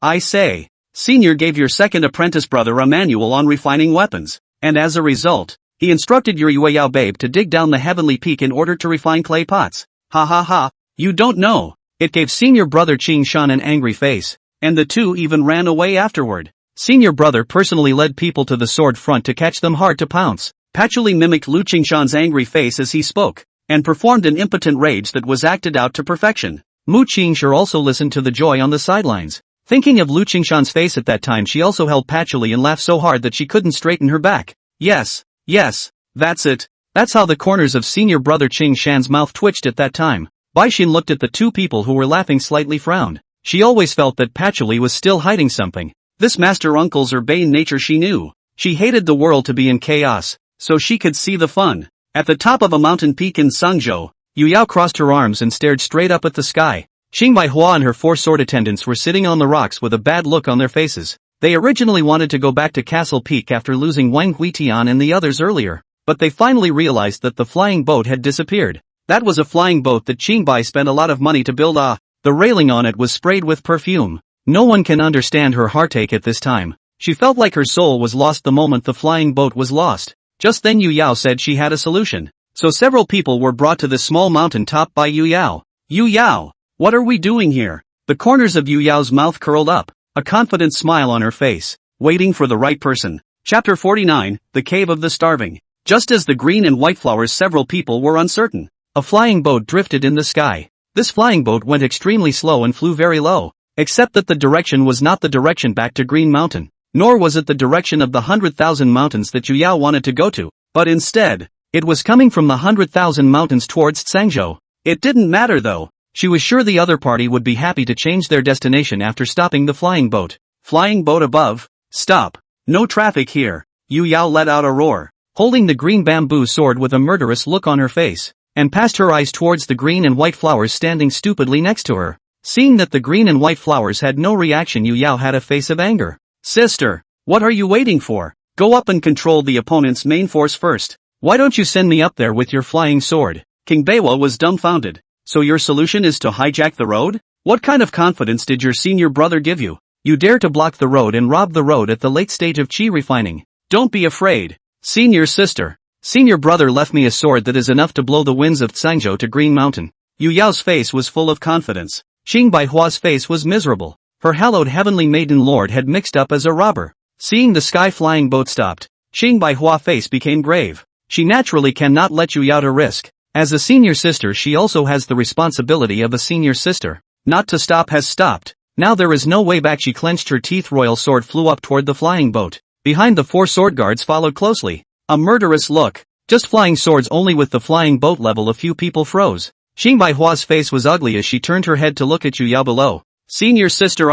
I say. Senior gave your second apprentice brother a manual on refining weapons, and as a result, he instructed your Yueyao babe to dig down the heavenly peak in order to refine clay pots. Ha ha ha, you don't know. It gave senior brother Qing Shan an angry face, and the two even ran away afterward. Senior brother personally led people to the sword front to catch them hard to pounce. Patchouli mimicked Lu Qingshan's angry face as he spoke, and performed an impotent rage that was acted out to perfection. Mu Qingshi also listened to the joy on the sidelines. Thinking of Lu Qingshan's face at that time she also held Patchouli and laughed so hard that she couldn't straighten her back. Yes, that's it. That's how the corners of senior brother Qing Shan's mouth twitched at that time. Baixin looked at the two people who were laughing slightly frowned. She always felt that Patchouli was still hiding something. This master uncle's urbane nature she knew. She hated the world to be in chaos, so she could see the fun. At the top of a mountain peak in Tsangzhou, Yu Yao crossed her arms and stared straight up at the sky. Xing Baihua and her 4 sword attendants were sitting on the rocks with a bad look on their faces. They originally wanted to go back to Castle Peak after losing Wang Huitian and the others earlier, but they finally realized that the flying boat had disappeared. That was a flying boat that Qingbai spent a lot of money to build. The railing on it was sprayed with perfume. No one can understand her heartache at this time. She felt like her soul was lost the moment the flying boat was lost. Just then Yu Yao said she had a solution. So several people were brought to this small mountain top by Yu Yao. Yu Yao, what are we doing here? The corners of Yu Yao's mouth curled up, a confident smile on her face, waiting for the right person. Chapter 49, The Cave of the Starving. Just as the green and white flowers, several people were uncertain. A flying boat drifted in the sky. This flying boat went extremely slow and flew very low, except that the direction was not the direction back to Green Mountain, nor was it the direction of the 100,000 mountains that Yu Yao wanted to go to, but instead, it was coming from the 100,000 mountains towards Tsangzhou. It didn't matter though. She was sure the other party would be happy to change their destination after stopping the flying boat. Flying boat above, stop. No traffic here. Yu Yao let out a roar, holding the green bamboo sword with a murderous look on her face, and passed her eyes towards the green and white flowers standing stupidly next to her. Seeing that the green and white flowers had no reaction, Yu Yao had a face of anger. Sister, what are you waiting for? Go up and control the opponent's main force first. Why don't you send me up there with your flying sword? King Beiwa was dumbfounded. So your solution is to hijack the road? What kind of confidence did your senior brother give you? You dare to block the road and rob the road at the late stage of qi refining. Don't be afraid. Senior sister. Senior brother left me a sword that is enough to blow the winds of Tsangzhou to Green Mountain. Yu Yao's face was full of confidence. Xing Baihua's face was miserable. Her hallowed heavenly maiden lord had mixed up as a robber. Seeing the sky-flying boat stopped, Xing Baihua's face became grave. She naturally cannot let Yu Yao to risk. As a senior sister, she also has the responsibility of a senior sister. Not to stop has stopped. Now there is no way back. She clenched her teeth. Royal sword flew up toward the flying boat. Behind, the 4 sword guards followed closely. A murderous look. Just flying swords only with the flying boat level. A few people froze. Xing Baihua's face was ugly as she turned her head to look at Yu Yao below. Senior sister,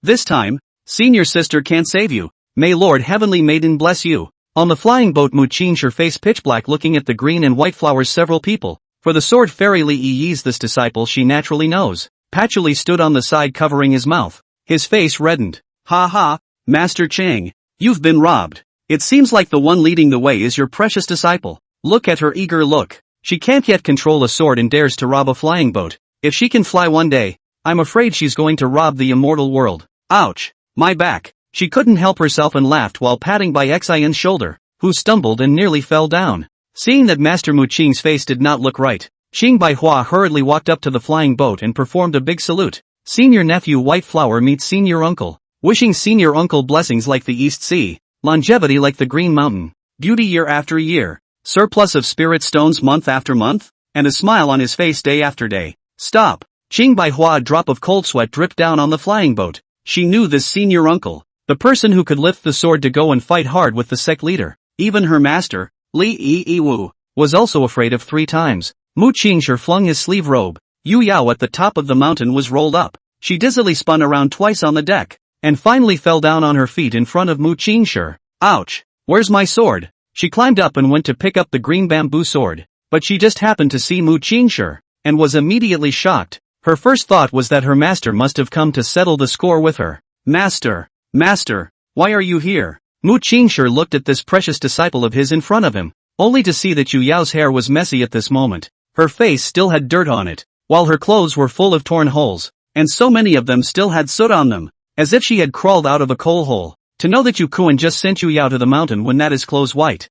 this time, senior sister can't save you. May Lord Heavenly Maiden bless you. On the flying boat, Mu changed her face pitch black, looking at the green and white flowers. Several people. For the sword fairy Li Yi's this disciple she naturally knows. Patchouli stood on the side covering his mouth. His face reddened. Ha ha, Master Chang. You've been robbed. It seems like the one leading the way is your precious disciple. Look at her eager look. She can't yet control a sword and dares to rob a flying boat. If she can fly one day, I'm afraid she's going to rob the immortal world. Ouch, my back. She couldn't help herself and laughed while patting Bai Xian's shoulder, who stumbled and nearly fell down. Seeing that Master Mu Qing's face did not look right, Xing Baihua hurriedly walked up to the flying boat and performed a big salute. Senior nephew White Flower meets senior uncle. Wishing senior uncle blessings like the East Sea, longevity like the Green Mountain, beauty year after year, surplus of spirit stones month after month, and a smile on his face day after day. Stop! Xing Baihua, a drop of cold sweat dripped down on the flying boat. She knew this senior uncle, the person who could lift the sword to go and fight hard with the sect leader. Even her master, Li Yiwu, was also afraid of 3 times. Mu Qingshi flung his sleeve robe. Yu Yao at the top of the mountain was rolled up. She dizzily spun around twice on the deck, and finally fell down on her feet in front of Mu Qingshi. Ouch! Where's my sword? She climbed up and went to pick up the green bamboo sword, but she just happened to see Mu Qingshi, and was immediately shocked. Her first thought was that her master must have come to settle the score with her. Master! Master! Why are you here? Mu Qingshi looked at this precious disciple of his in front of him, only to see that Yu Yao's hair was messy at this moment. Her face still had dirt on it, while her clothes were full of torn holes, and so many of them still had soot on them, as if she had crawled out of a coal hole. To know that Yu Kuan just sent Yu Yao to the mountain when that is clothes white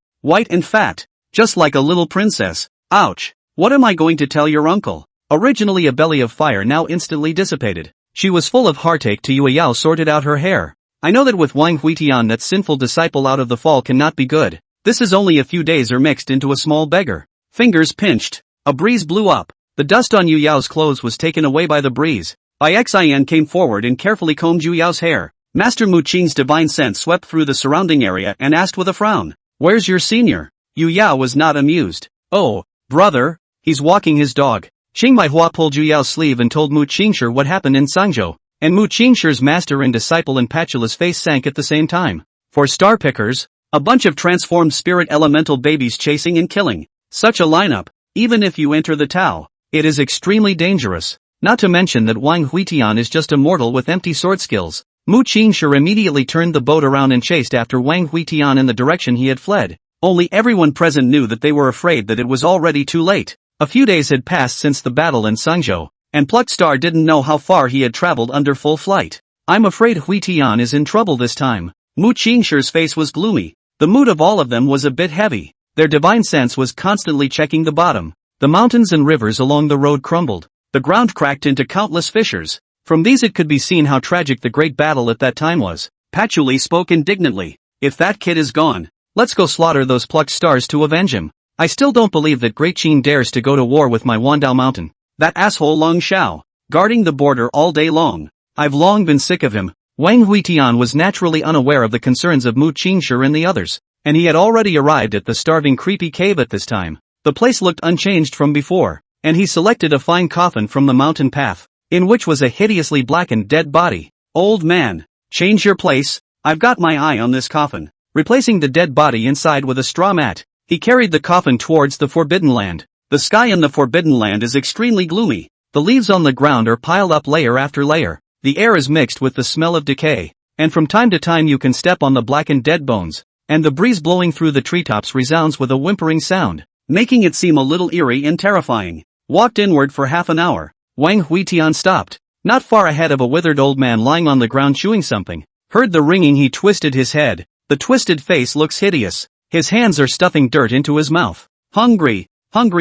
and fat, just like a little princess. Ouch! What am I going to tell your uncle? Originally a belly of fire, now instantly dissipated. She was full of heartache to Yu Yao sorted out her hair. I know that with Wang Huitian that sinful disciple out of the fall cannot be good. This is only a few days or mixed into a small beggar. Fingers pinched. A breeze blew up. The dust on Yu Yao's clothes was taken away by the breeze. Bai Xian came forward and carefully combed Yu Yao's hair. Master Mu Qing's divine sense swept through the surrounding area and asked with a frown, "Where's your senior?" Yu Yao was not amused. "Oh, brother, he's walking his dog." Xing Baihua pulled Yu Yao's sleeve and told Mu Qingshi what happened in Sangzhou, and Mu Qingshi's master and disciple and Patchoula's face sank at the same time. For star pickers, a bunch of transformed spirit elemental babies chasing and killing. Such a lineup, even if you enter the Tao, it is extremely dangerous. Not to mention that Wang Huitian is just a mortal with empty sword skills. Mu Qingshi immediately turned the boat around and chased after Wang Huitian in the direction he had fled. Only everyone present knew that they were afraid that it was already too late. A few days had passed since the battle in Sangzhou, and Plucked Star didn't know how far he had traveled under full flight. I'm afraid Huitian is in trouble this time. Mu Qingshi's face was gloomy. The mood of all of them was a bit heavy. Their divine sense was constantly checking the bottom. The mountains and rivers along the road crumbled. The ground cracked into countless fissures. From these it could be seen how tragic the great battle at that time was. Patchouli spoke indignantly. If that kid is gone, let's go slaughter those Plucked Stars to avenge him. I still don't believe that Great Qin dares to go to war with my Wandao Mountain. That asshole Long Xiao, guarding the border all day long. I've long been sick of him. Wang Huitian was naturally unaware of the concerns of Mu Qingshi and the others, and he had already arrived at the starving creepy cave at this time. The place looked unchanged from before, and he selected a fine coffin from the mountain path, in which was a hideously blackened dead body. Old man, change your place, I've got my eye on this coffin. Replacing the dead body inside with a straw mat, he carried the coffin towards the Forbidden Land. The sky in the Forbidden Land is extremely gloomy. The leaves on the ground are piled up layer after layer. The air is mixed with the smell of decay, and from time to time you can step on the blackened dead bones, and the breeze blowing through the treetops resounds with a whimpering sound, making it seem a little eerie and terrifying. Walked inward for half an hour. Wang Huitian stopped, not far ahead of a withered old man lying on the ground chewing something. Heard the ringing, he twisted his head. The twisted face looks hideous. His hands are stuffing dirt into his mouth. Hungry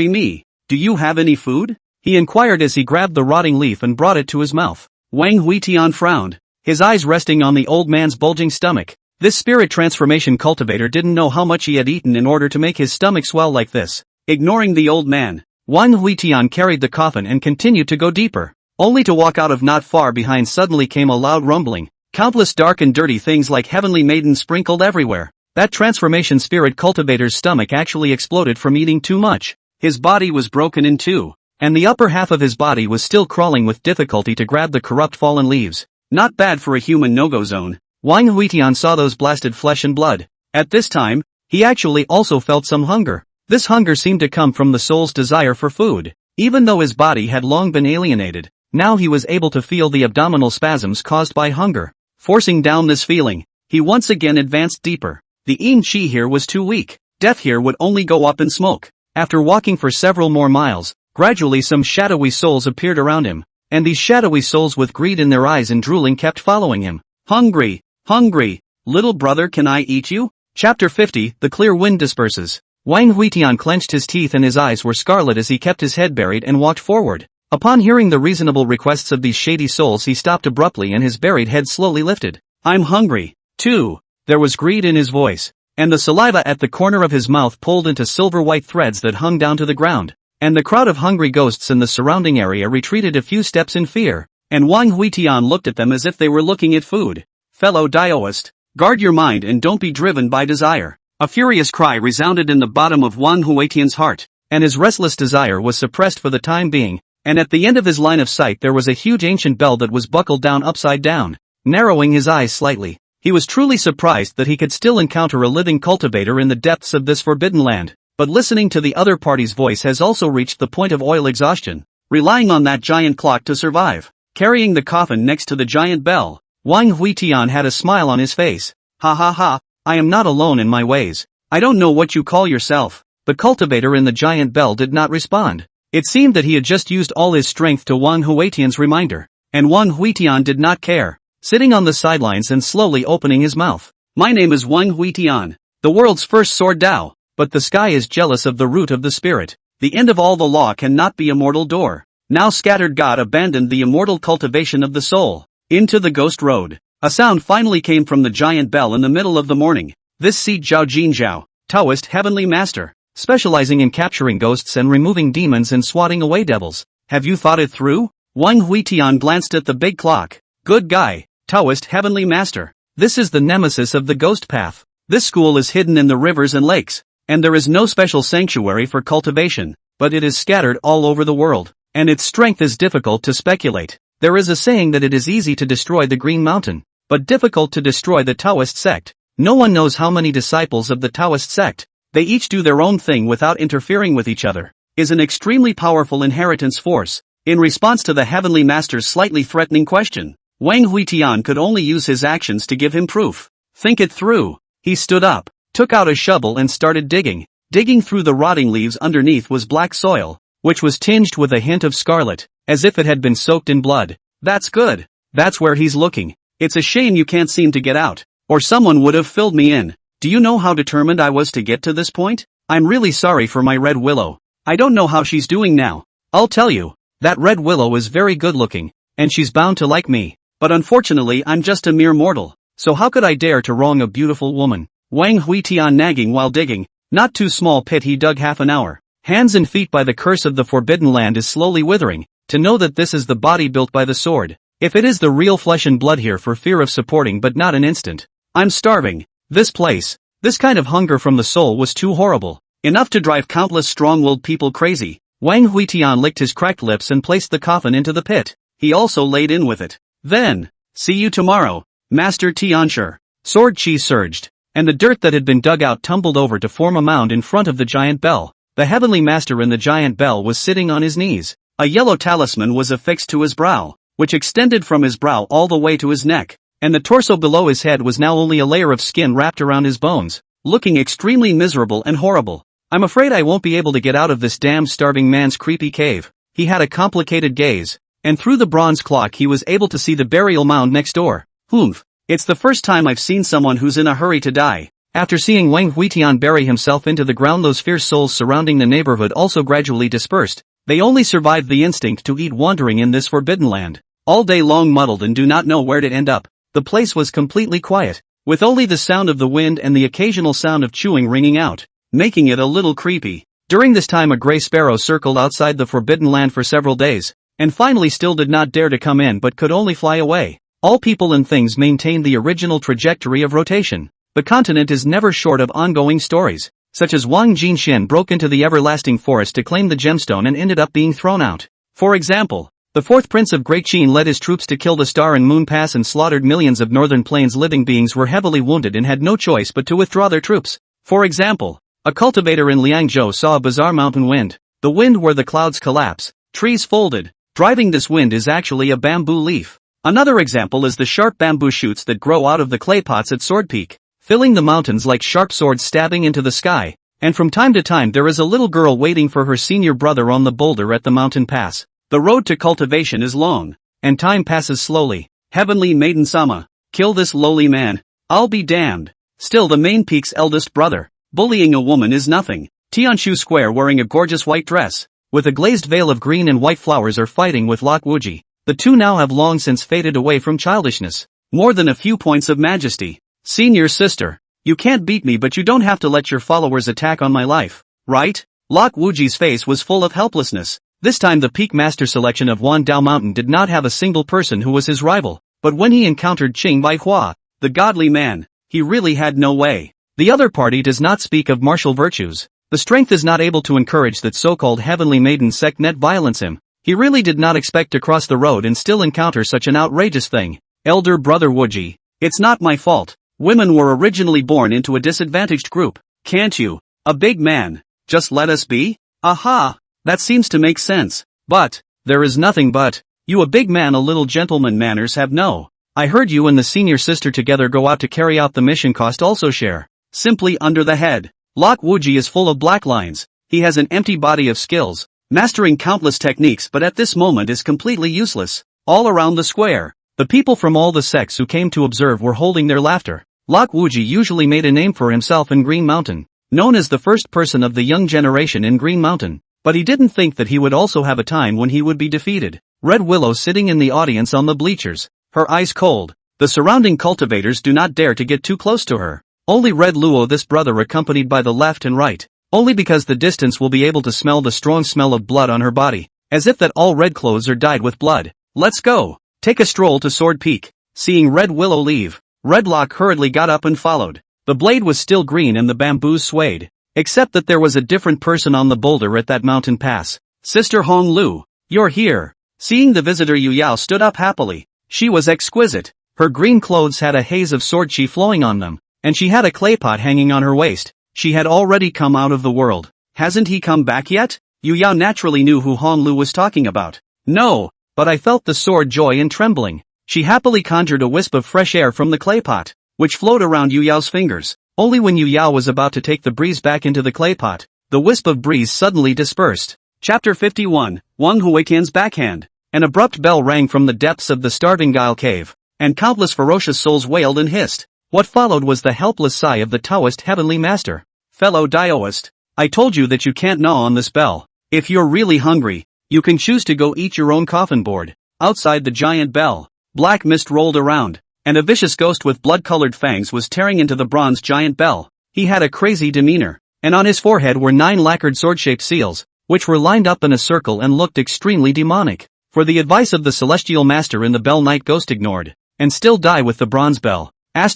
me. Do you have any food? He inquired as he grabbed the rotting leaf and brought it to his mouth. Wang Huitian frowned, his eyes resting on the old man's bulging stomach. This spirit transformation cultivator didn't know how much he had eaten in order to make his stomach swell like this. Ignoring the old man, Wang Huitian carried the coffin and continued to go deeper, only to walk out of not far behind. Suddenly came a loud rumbling. Countless dark and dirty things like heavenly maidens sprinkled everywhere. That transformation spirit cultivator's stomach actually exploded from eating too much. His body was broken in two, and the upper half of his body was still crawling with difficulty to grab the corrupt fallen leaves. Not bad for a human no-go zone. Wang Huitian saw those blasted flesh and blood. At this time, he actually also felt some hunger. This hunger seemed to come from the soul's desire for food. Even though his body had long been alienated, now he was able to feel the abdominal spasms caused by hunger. Forcing down this feeling, he once again advanced deeper. The Yin Qi here was too weak. Death here would only go up in smoke. After walking for several more miles, gradually some shadowy souls appeared around him, and these shadowy souls with greed in their eyes and drooling kept following him. Hungry, little brother, can I eat you? Chapter 50, The Clear Wind Disperses. Wang Huitian clenched his teeth and his eyes were scarlet as he kept his head buried and walked forward. Upon hearing the reasonable requests of these shady souls, he stopped abruptly and his buried head slowly lifted. I'm hungry, too. There was greed in his voice, and the saliva at the corner of his mouth pulled into silver-white threads that hung down to the ground, and the crowd of hungry ghosts in the surrounding area retreated a few steps in fear, and Wang Huitian looked at them as if they were looking at food. Fellow Daoist, guard your mind and don't be driven by desire. A furious cry resounded in the bottom of Wang Huitian's heart, and his restless desire was suppressed for the time being, and at the end of his line of sight there was a huge ancient bell that was buckled down upside down. Narrowing his eyes slightly, he was truly surprised that he could still encounter a living cultivator in the depths of this forbidden land, but listening to the other party's voice has also reached the point of oil exhaustion, relying on that giant clock to survive. Carrying the coffin next to the giant bell, Wang Huitian had a smile on his face. Ha ha ha, I am not alone in my ways. I don't know what you call yourself. The cultivator in the giant bell did not respond. It seemed that he had just used all his strength to Wang Huitian's reminder, and Wang Huitian did not care. Sitting on the sidelines and slowly opening his mouth. My name is Wang Huitian, the world's first sword Dao, but the sky is jealous of the root of the spirit. The end of all the law cannot be a mortal door. Now scattered God abandoned the immortal cultivation of the soul. Into the ghost road. A sound finally came from the giant bell in the middle of the morning. This seat Zhao Jinzhao, Taoist heavenly master, specializing in capturing ghosts and removing demons and swatting away devils. Have you thought it through? Wang Huitian glanced at the big clock. Good guy. Taoist heavenly master. This is the nemesis of the ghost path. This school is hidden in the rivers and lakes, and there is no special sanctuary for cultivation, but it is scattered all over the world, and its strength is difficult to speculate. There is a saying that it is easy to destroy the Green Mountain, but difficult to destroy the Taoist sect. No one knows how many disciples of the Taoist sect, they each do their own thing without interfering with each other, is an extremely powerful inheritance force. In response to the heavenly master's slightly threatening question, Wang Huitian could only use his actions to give him proof. Think it through. He stood up, took out a shovel and started digging. Digging through the rotting leaves underneath was black soil, which was tinged with a hint of scarlet, as if it had been soaked in blood. That's good. That's where he's looking. It's a shame you can't seem to get out, or someone would have filled me in. Do you know how determined I was to get to this point? I'm really sorry for my Red Willow. I don't know how she's doing now. I'll tell you, that Red Willow is very good looking, and she's bound to like me. But unfortunately I'm just a mere mortal, so how could I dare to wrong a beautiful woman? Wang Huitian nagging while digging. Not too small pit he dug half an hour. Hands and feet by the curse of the Forbidden Land is slowly withering, to know that this is the body built by the sword. If it is the real flesh and blood here for fear of supporting but not an instant. I'm starving. This place, this kind of hunger from the soul was too horrible. Enough to drive countless strong-willed people crazy. Wang Huitian licked his cracked lips and placed the coffin into the pit. He also laid in with it. Then, see you tomorrow, Master Tianshi. Sword Qi surged, and the dirt that had been dug out tumbled over to form a mound in front of the giant bell. The heavenly master in the giant bell was sitting on his knees. A yellow talisman was affixed to his brow, which extended from his brow all the way to his neck, and the torso below his head was now only a layer of skin wrapped around his bones, looking extremely miserable and horrible. I'm afraid I won't be able to get out of this damn starving man's creepy cave. He had a complicated gaze, and through the bronze clock he was able to see the burial mound next door. Humph. It's the first time I've seen someone who's in a hurry to die. After seeing Wang Huitian bury himself into the ground, those fierce souls surrounding the neighborhood also gradually dispersed. They only survived the instinct to eat wandering in this forbidden land. All day long muddled and do not know where to end up. The place was completely quiet, with only the sound of the wind and the occasional sound of chewing ringing out, making it a little creepy. During this time a gray sparrow circled outside the forbidden land for several days, and finally still did not dare to come in but could only fly away. All people and things maintain the original trajectory of rotation. The continent is never short of ongoing stories, such as Wang Jinxian broke into the everlasting forest to claim the gemstone and ended up being thrown out. For example, the fourth prince of Great Qin led his troops to kill the Star and Moon Pass and slaughtered millions of Northern Plains living beings were heavily wounded and had no choice but to withdraw their troops. For example, a cultivator in Liangzhou saw a bizarre mountain wind, the wind where the clouds collapse, trees folded. Driving this wind is actually a bamboo leaf. Another example is the sharp bamboo shoots that grow out of the clay pots at Sword Peak, filling the mountains like sharp swords stabbing into the sky, and from time to time there is a little girl waiting for her senior brother on the boulder at the mountain pass. The road to cultivation is long, and time passes slowly. Heavenly Maiden Sama, kill this lowly man. I'll be damned. Still the main peak's eldest brother. Bullying a woman is nothing. Tianshu Square wearing a gorgeous white dress, with a glazed veil of green and white flowers are fighting with Lok Wuji. The two now have long since faded away from childishness. More than a few points of majesty. Senior sister, you can't beat me but you don't have to let your followers attack on my life, right? Lok Wuji's face was full of helplessness. This time the peak master selection of Wandao Mountain did not have a single person who was his rival, but when he encountered Qing Baihua, the godly man, he really had no way. The other party does not speak of martial virtues. The strength is not able to encourage that so-called heavenly maiden Sect net violence him. He really did not expect to cross the road and still encounter such an outrageous thing. Elder brother Wuji, it's not my fault. Women were originally born into a disadvantaged group. Can't you, a big man, just let us be? Aha, that seems to make sense. But, there is nothing but, you a big man a little gentleman manners have no. I heard you and the senior sister together go out to carry out the mission cost also share. Simply under the head. Lok Wuji is full of black lines. He has an empty body of skills, mastering countless techniques but at this moment is completely useless. All around the square, the people from all the sects who came to observe were holding their laughter. Lok Wuji usually made a name for himself in Green Mountain, known as the first person of the young generation in Green Mountain, but he didn't think that he would also have a time when he would be defeated. Red Willow sitting in the audience on the bleachers, her eyes cold. The surrounding cultivators do not dare to get too close to her. Only Red Luo this brother accompanied by the left and right, only because the distance will be able to smell the strong smell of blood on her body, as if that all red clothes are dyed with blood. Let's go. Take a stroll to Sword Peak. Seeing Red Willow leave, Redlock hurriedly got up and followed. The blade was still green and the bamboos swayed, except that there was a different person on the boulder at that mountain pass. Sister Hong Lu, you're here. Seeing the visitor, Yu Yao stood up happily. She was exquisite. Her green clothes had a haze of sword qi flowing on them, and she had a clay pot hanging on her waist. She had already come out of the world. Hasn't he come back yet? Yu Yao naturally knew who Hong Lu was talking about. No, but I felt the sword joy and trembling. She happily conjured a wisp of fresh air from the clay pot, which flowed around Yu Yao's fingers. Only when Yu Yao was about to take the breeze back into the clay pot, the wisp of breeze suddenly dispersed. Chapter 51, Wang Huitian's Backhand. An abrupt bell rang from the depths of the starving guile cave, and countless ferocious souls wailed and hissed. What followed was the helpless sigh of the Taoist heavenly master. Fellow Daoist, I told you that you can't gnaw on this bell. If you're really hungry, you can choose to go eat your own coffin board. Outside the giant bell, black mist rolled around, and a vicious ghost with blood-colored fangs was tearing into the bronze giant bell. He had a crazy demeanor, and on his forehead were 9 lacquered sword-shaped seals, which were lined up in a circle and looked extremely demonic. For the advice of the celestial master in the bell, Night Ghost ignored, and still die with the bronze bell. I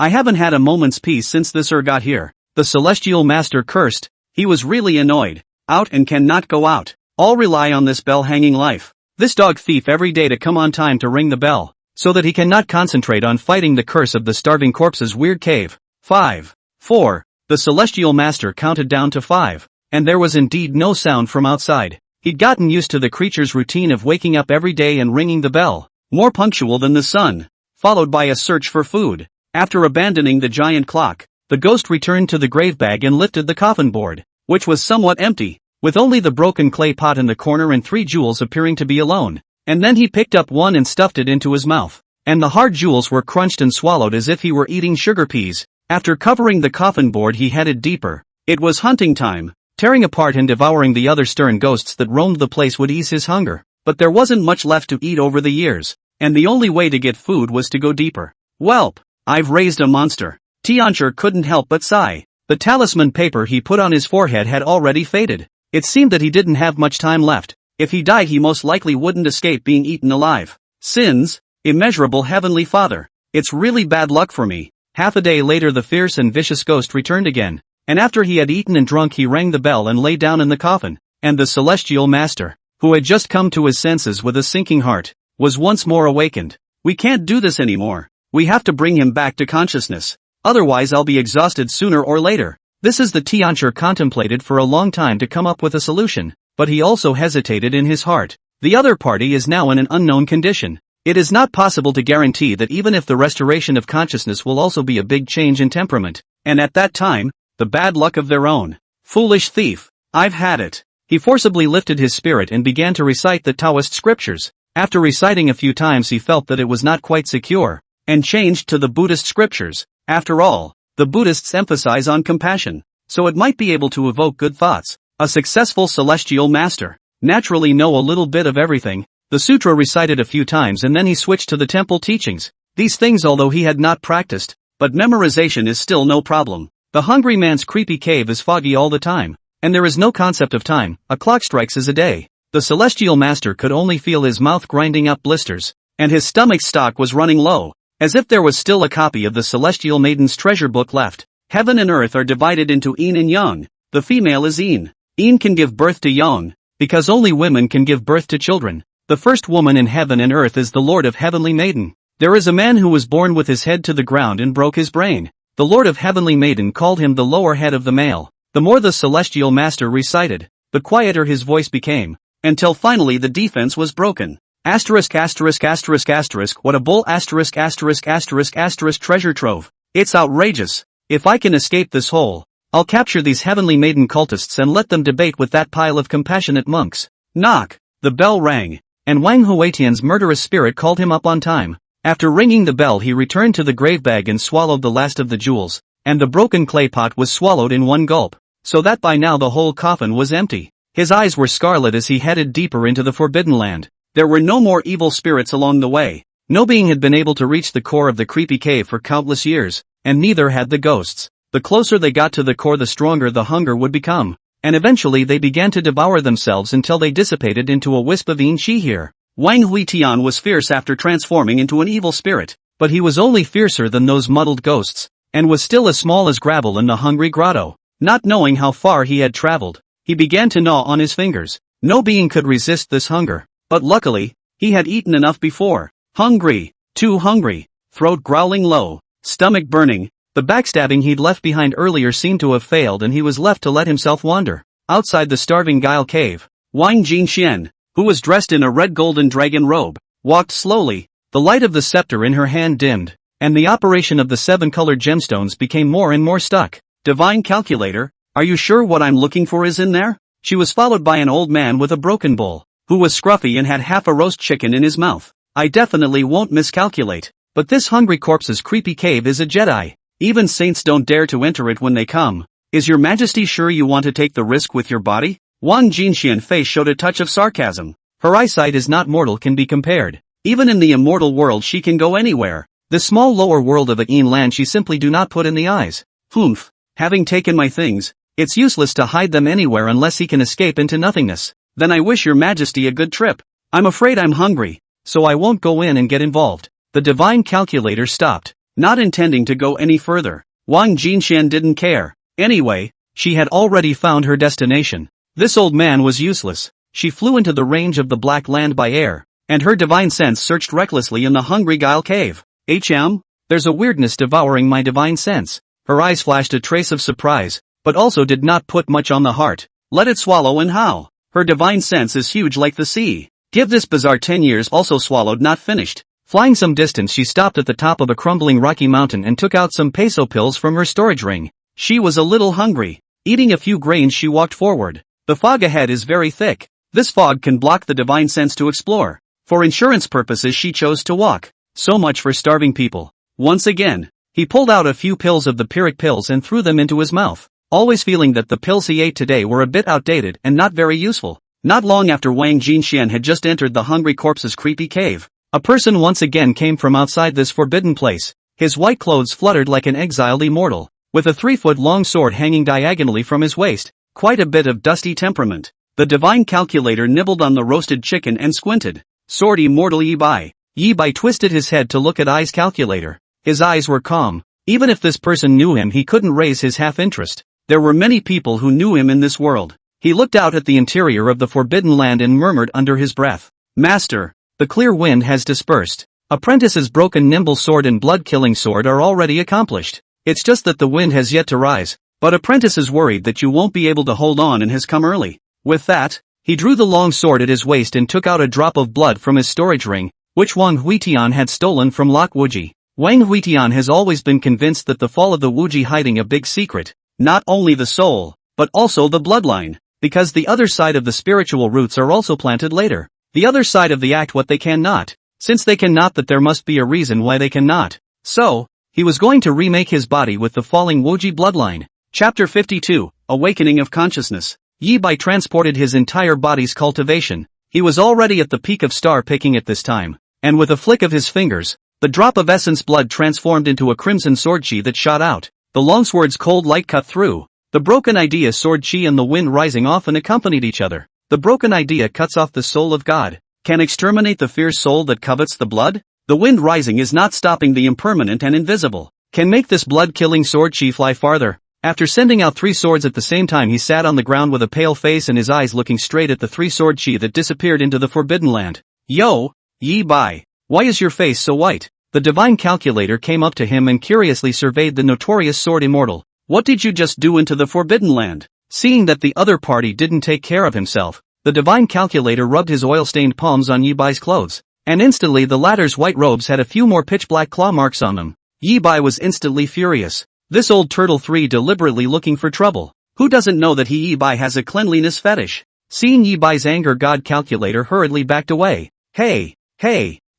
haven't had a moment's peace since this got here. The celestial master cursed. He was really annoyed. Out and cannot go out. All rely on this bell hanging life. This dog thief every day to come on time to ring the bell, so that he cannot concentrate on fighting the curse of the starving corpse's weird cave. 5, 4. The celestial master counted down to 5, and there was indeed no sound from outside. He'd gotten used to the creature's routine of waking up every day and ringing the bell, more punctual than the sun, followed by a search for food. After abandoning the giant clock, the ghost returned to the grave bag and lifted the coffin board, which was somewhat empty, with only the broken clay pot in the corner and 3 jewels appearing to be alone. And then he picked up one and stuffed it into his mouth, and the hard jewels were crunched and swallowed as if he were eating sugar peas. After covering the coffin board, he headed deeper. It was hunting time. Tearing apart and devouring the other stern ghosts that roamed the place would ease his hunger, but there wasn't much left to eat over the years, and the only way to get food was to go deeper. Welp, I've raised a monster. Tianchi couldn't help but sigh. The talisman paper he put on his forehead had already faded. It seemed that he didn't have much time left. If he died, he most likely wouldn't escape being eaten alive. Sins, immeasurable heavenly father, it's really bad luck for me. Half a day later, the fierce and vicious ghost returned again, and after he had eaten and drunk, he rang the bell and lay down in the coffin, and the celestial master, who had just come to his senses with a sinking heart, was once more awakened. We can't do this anymore. We have to bring him back to consciousness. Otherwise I'll be exhausted sooner or later. This is the Tianchi contemplated for a long time to come up with a solution, but he also hesitated in his heart. The other party is now in an unknown condition. It is not possible to guarantee that even if the restoration of consciousness will also be a big change in temperament, and at that time, the bad luck of their own. Foolish thief, I've had it. He forcibly lifted his spirit and began to recite the Taoist scriptures. After reciting a few times, he felt that it was not quite secure, and changed to the Buddhist scriptures. After all, the Buddhists emphasize on compassion, so it might be able to evoke good thoughts. A successful celestial master naturally know a little bit of everything. The sutra recited a few times and then he switched to the temple teachings. These things although he had not practiced, but memorization is still no problem. The hungry man's creepy cave is foggy all the time, and there is no concept of time. A clock strikes as a day. The celestial master could only feel his mouth grinding up blisters, and his stomach's stock was running low, as if there was still a copy of the celestial maiden's treasure book left. Heaven and earth are divided into yin and yang. The female is yin. Yin can give birth to yang, because only women can give birth to children. The first woman in heaven and earth is the Lord of Heavenly Maiden. There is a man who was born with his head to the ground and broke his brain. The Lord of Heavenly Maiden called him the lower head of the male. The more the celestial master recited, the quieter his voice became, until finally the defense was broken. Asterisk asterisk asterisk asterisk what a bull asterisk asterisk asterisk asterisk treasure trove. It's outrageous. If I can escape this hole, I'll capture these Heavenly Maiden cultists and let them debate with that pile of compassionate monks. Knock. The bell rang, and Wang Huitian's murderous spirit called him up on time. After ringing the bell, he returned to the grave bag and swallowed the last of the jewels, and the broken clay pot was swallowed in one gulp, so that by now the whole coffin was empty. His eyes were scarlet as he headed deeper into the Forbidden Land. There were no more evil spirits along the way. No being had been able to reach the core of the creepy cave for countless years, and neither had the ghosts. The closer they got to the core, the stronger the hunger would become, and eventually they began to devour themselves until they dissipated into a wisp of yin qi here. Wang Huitian was fierce after transforming into an evil spirit, but he was only fiercer than those muddled ghosts, and was still as small as gravel in the hungry grotto. Not knowing how far he had traveled, he began to gnaw on his fingers. No being could resist this hunger, but luckily, he had eaten enough before. Hungry, too hungry, throat growling low, stomach burning. The backstabbing he'd left behind earlier seemed to have failed, and he was left to let himself wander. Outside the starving guile cave, Wang Jinxian, who was dressed in a red golden dragon robe, walked slowly. The light of the scepter in her hand dimmed, and the operation of the 7 colored gemstones became more and more stuck. Divine Calculator, are you sure what I'm looking for is in there? She was followed by an old man with a broken bowl, who was scruffy and had half a roast chicken in his mouth. I definitely won't miscalculate, but this hungry corpse's creepy cave is a Jedi. Even saints don't dare to enter it when they come. Is your majesty sure you want to take the risk with your body? Wang Jinxian's face showed a touch of sarcasm. Her eyesight is not mortal can be compared. Even in the immortal world she can go anywhere. The small lower world of the Yin land she simply do not put in the eyes. Humph. Having taken my things, it's useless to hide them anywhere unless he can escape into nothingness. Then I wish your majesty a good trip. I'm afraid I'm hungry, so I won't go in and get involved. The divine calculator stopped, not intending to go any further. Wang Jinxian didn't care. Anyway, she had already found her destination. This old man was useless. She flew into the range of the black land by air, and her divine sense searched recklessly in the hungry guile cave. There's a weirdness devouring my divine sense. Her eyes flashed a trace of surprise, but also did not put much on the heart. Let it swallow and how? Her divine sense is huge like the sea. Give this bizarre 10 years also swallowed not finished. Flying some distance she stopped at the top of a crumbling rocky mountain and took out some peso pills from her storage ring. She was a little hungry. Eating a few grains she walked forward. The fog ahead is very thick. This fog can block the divine sense to explore. For insurance purposes she chose to walk. So much for starving people. Once again, he pulled out a few pills of the Pyrrhic pills and threw them into his mouth, always feeling that the pills he ate today were a bit outdated and not very useful. Not long after Wang Jinxian had just entered the hungry corpse's creepy cave, a person once again came from outside this forbidden place. His white clothes fluttered like an exiled immortal, with a 3-foot-long sword hanging diagonally from his waist. Quite a bit of dusty temperament. The divine calculator nibbled on the roasted chicken and squinted. Sword immortal Yi Bai. Yi Bai twisted his head to look at I's calculator. His eyes were calm. Even if this person knew him he couldn't raise his half-interest. There were many people who knew him in this world. He looked out at the interior of the forbidden land and murmured under his breath. Master, the clear wind has dispersed. Apprentice's broken nimble sword and blood-killing sword are already accomplished. It's just that the wind has yet to rise. But Apprentice is worried that you won't be able to hold on and has come early. With that, he drew the long sword at his waist and took out a drop of blood from his storage ring, which Wang Huitian had stolen from Lok Wuji. Wang Huitian has always been convinced that the fall of the Wuji hiding a big secret, not only the soul, but also the bloodline, because the other side of the spiritual roots are also planted later. The other side of the act what they cannot. Since they cannot that there must be a reason why they cannot. So, he was going to remake his body with the falling Wuji bloodline. Chapter 52, Awakening of Consciousness. Yi Bai transported his entire body's cultivation. He was already at the peak of star picking at this time, and with a flick of his fingers, the drop of essence blood transformed into a crimson sword chi that shot out. The longsword's cold light cut through. The broken idea sword chi and the wind rising often accompanied each other. The broken idea cuts off the soul of God. Can exterminate the fierce soul that covets the blood? The wind rising is not stopping the impermanent and invisible. Can make this blood-killing sword chi fly farther. After sending out 3 swords at the same time he sat on the ground with a pale face and his eyes looking straight at the 3-sword chi that disappeared into the forbidden land. Yo, Yi Bai, why is your face so white? The divine calculator came up to him and curiously surveyed the notorious sword immortal. What did you just do into the forbidden land? Seeing that the other party didn't take care of himself, the divine calculator rubbed his oil-stained palms on Yi Bai's clothes, and instantly the latter's white robes had a few more pitch-black claw marks on them. Yi Bai was instantly furious. This old turtle 3 deliberately looking for trouble. Who doesn't know that Yi Bai has a cleanliness fetish? Seeing Yi Bai's anger, God calculator hurriedly backed away. Hey,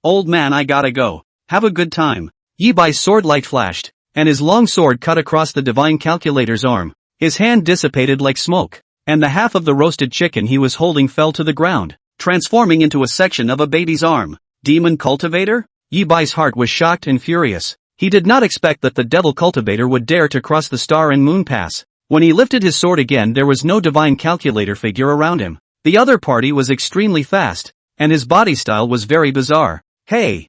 old man, I gotta go. Have a good time. Yi Bai's sword light flashed, and his long sword cut across the divine calculator's arm. His hand dissipated like smoke, and the half of the roasted chicken he was holding fell to the ground, transforming into a section of a baby's arm. Demon cultivator? Yi Bai's heart was shocked and furious. He did not expect that the devil cultivator would dare to cross the star and moon pass. When he lifted his sword again there was no divine calculator figure around him. The other party was extremely fast, and his body style was very bizarre. Hey,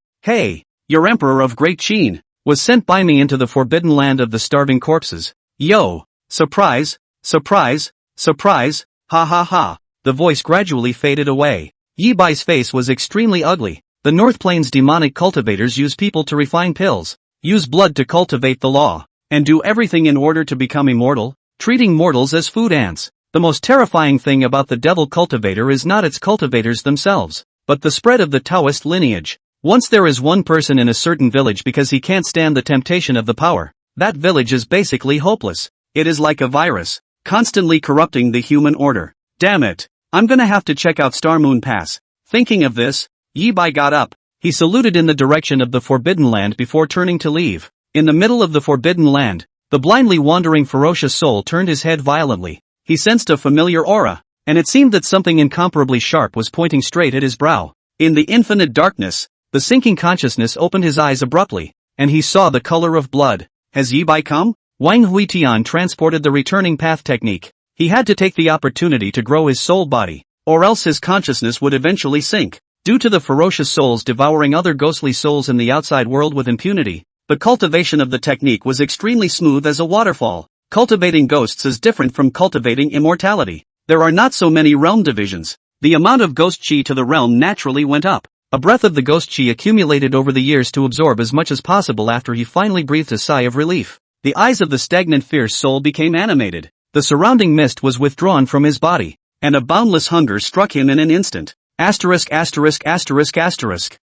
your emperor of Great Qin was sent by me into the forbidden land of the starving corpses. Yo, surprise, ha ha ha. The voice gradually faded away. Yi Bai's face was extremely ugly. The North Plains demonic cultivators use people to refine pills, use blood to cultivate the law, and do everything in order to become immortal, treating mortals as food ants. The most terrifying thing about the devil cultivator is not its cultivators themselves, but the spread of the Taoist lineage. Once there is one person in a certain village because he can't stand the temptation of the power, that village is basically hopeless. It is like a virus, constantly corrupting the human order. Damn it, I'm gonna have to check out Star Moon Pass. Thinking of this, Yi Bai got up. He saluted in the direction of the Forbidden Land before turning to leave. In the middle of the Forbidden Land, the blindly wandering ferocious soul turned his head violently. He sensed a familiar aura, and it seemed that something incomparably sharp was pointing straight at his brow. In the infinite darkness, the sinking consciousness opened his eyes abruptly, and he saw the color of blood. Has Yi Bai come? Wang Huitian transported the returning path technique. He had to take the opportunity to grow his soul body, or else his consciousness would eventually sink. Due to the ferocious souls devouring other ghostly souls in the outside world with impunity, the cultivation of the technique was extremely smooth as a waterfall. Cultivating ghosts is different from cultivating immortality. There are not so many realm divisions. The amount of ghost chi to the realm naturally went up. A breath of the ghost chi accumulated over the years to absorb as much as possible after he finally breathed a sigh of relief. The eyes of the stagnant fierce soul became animated. The surrounding mist was withdrawn from his body, and a boundless hunger struck him in an instant.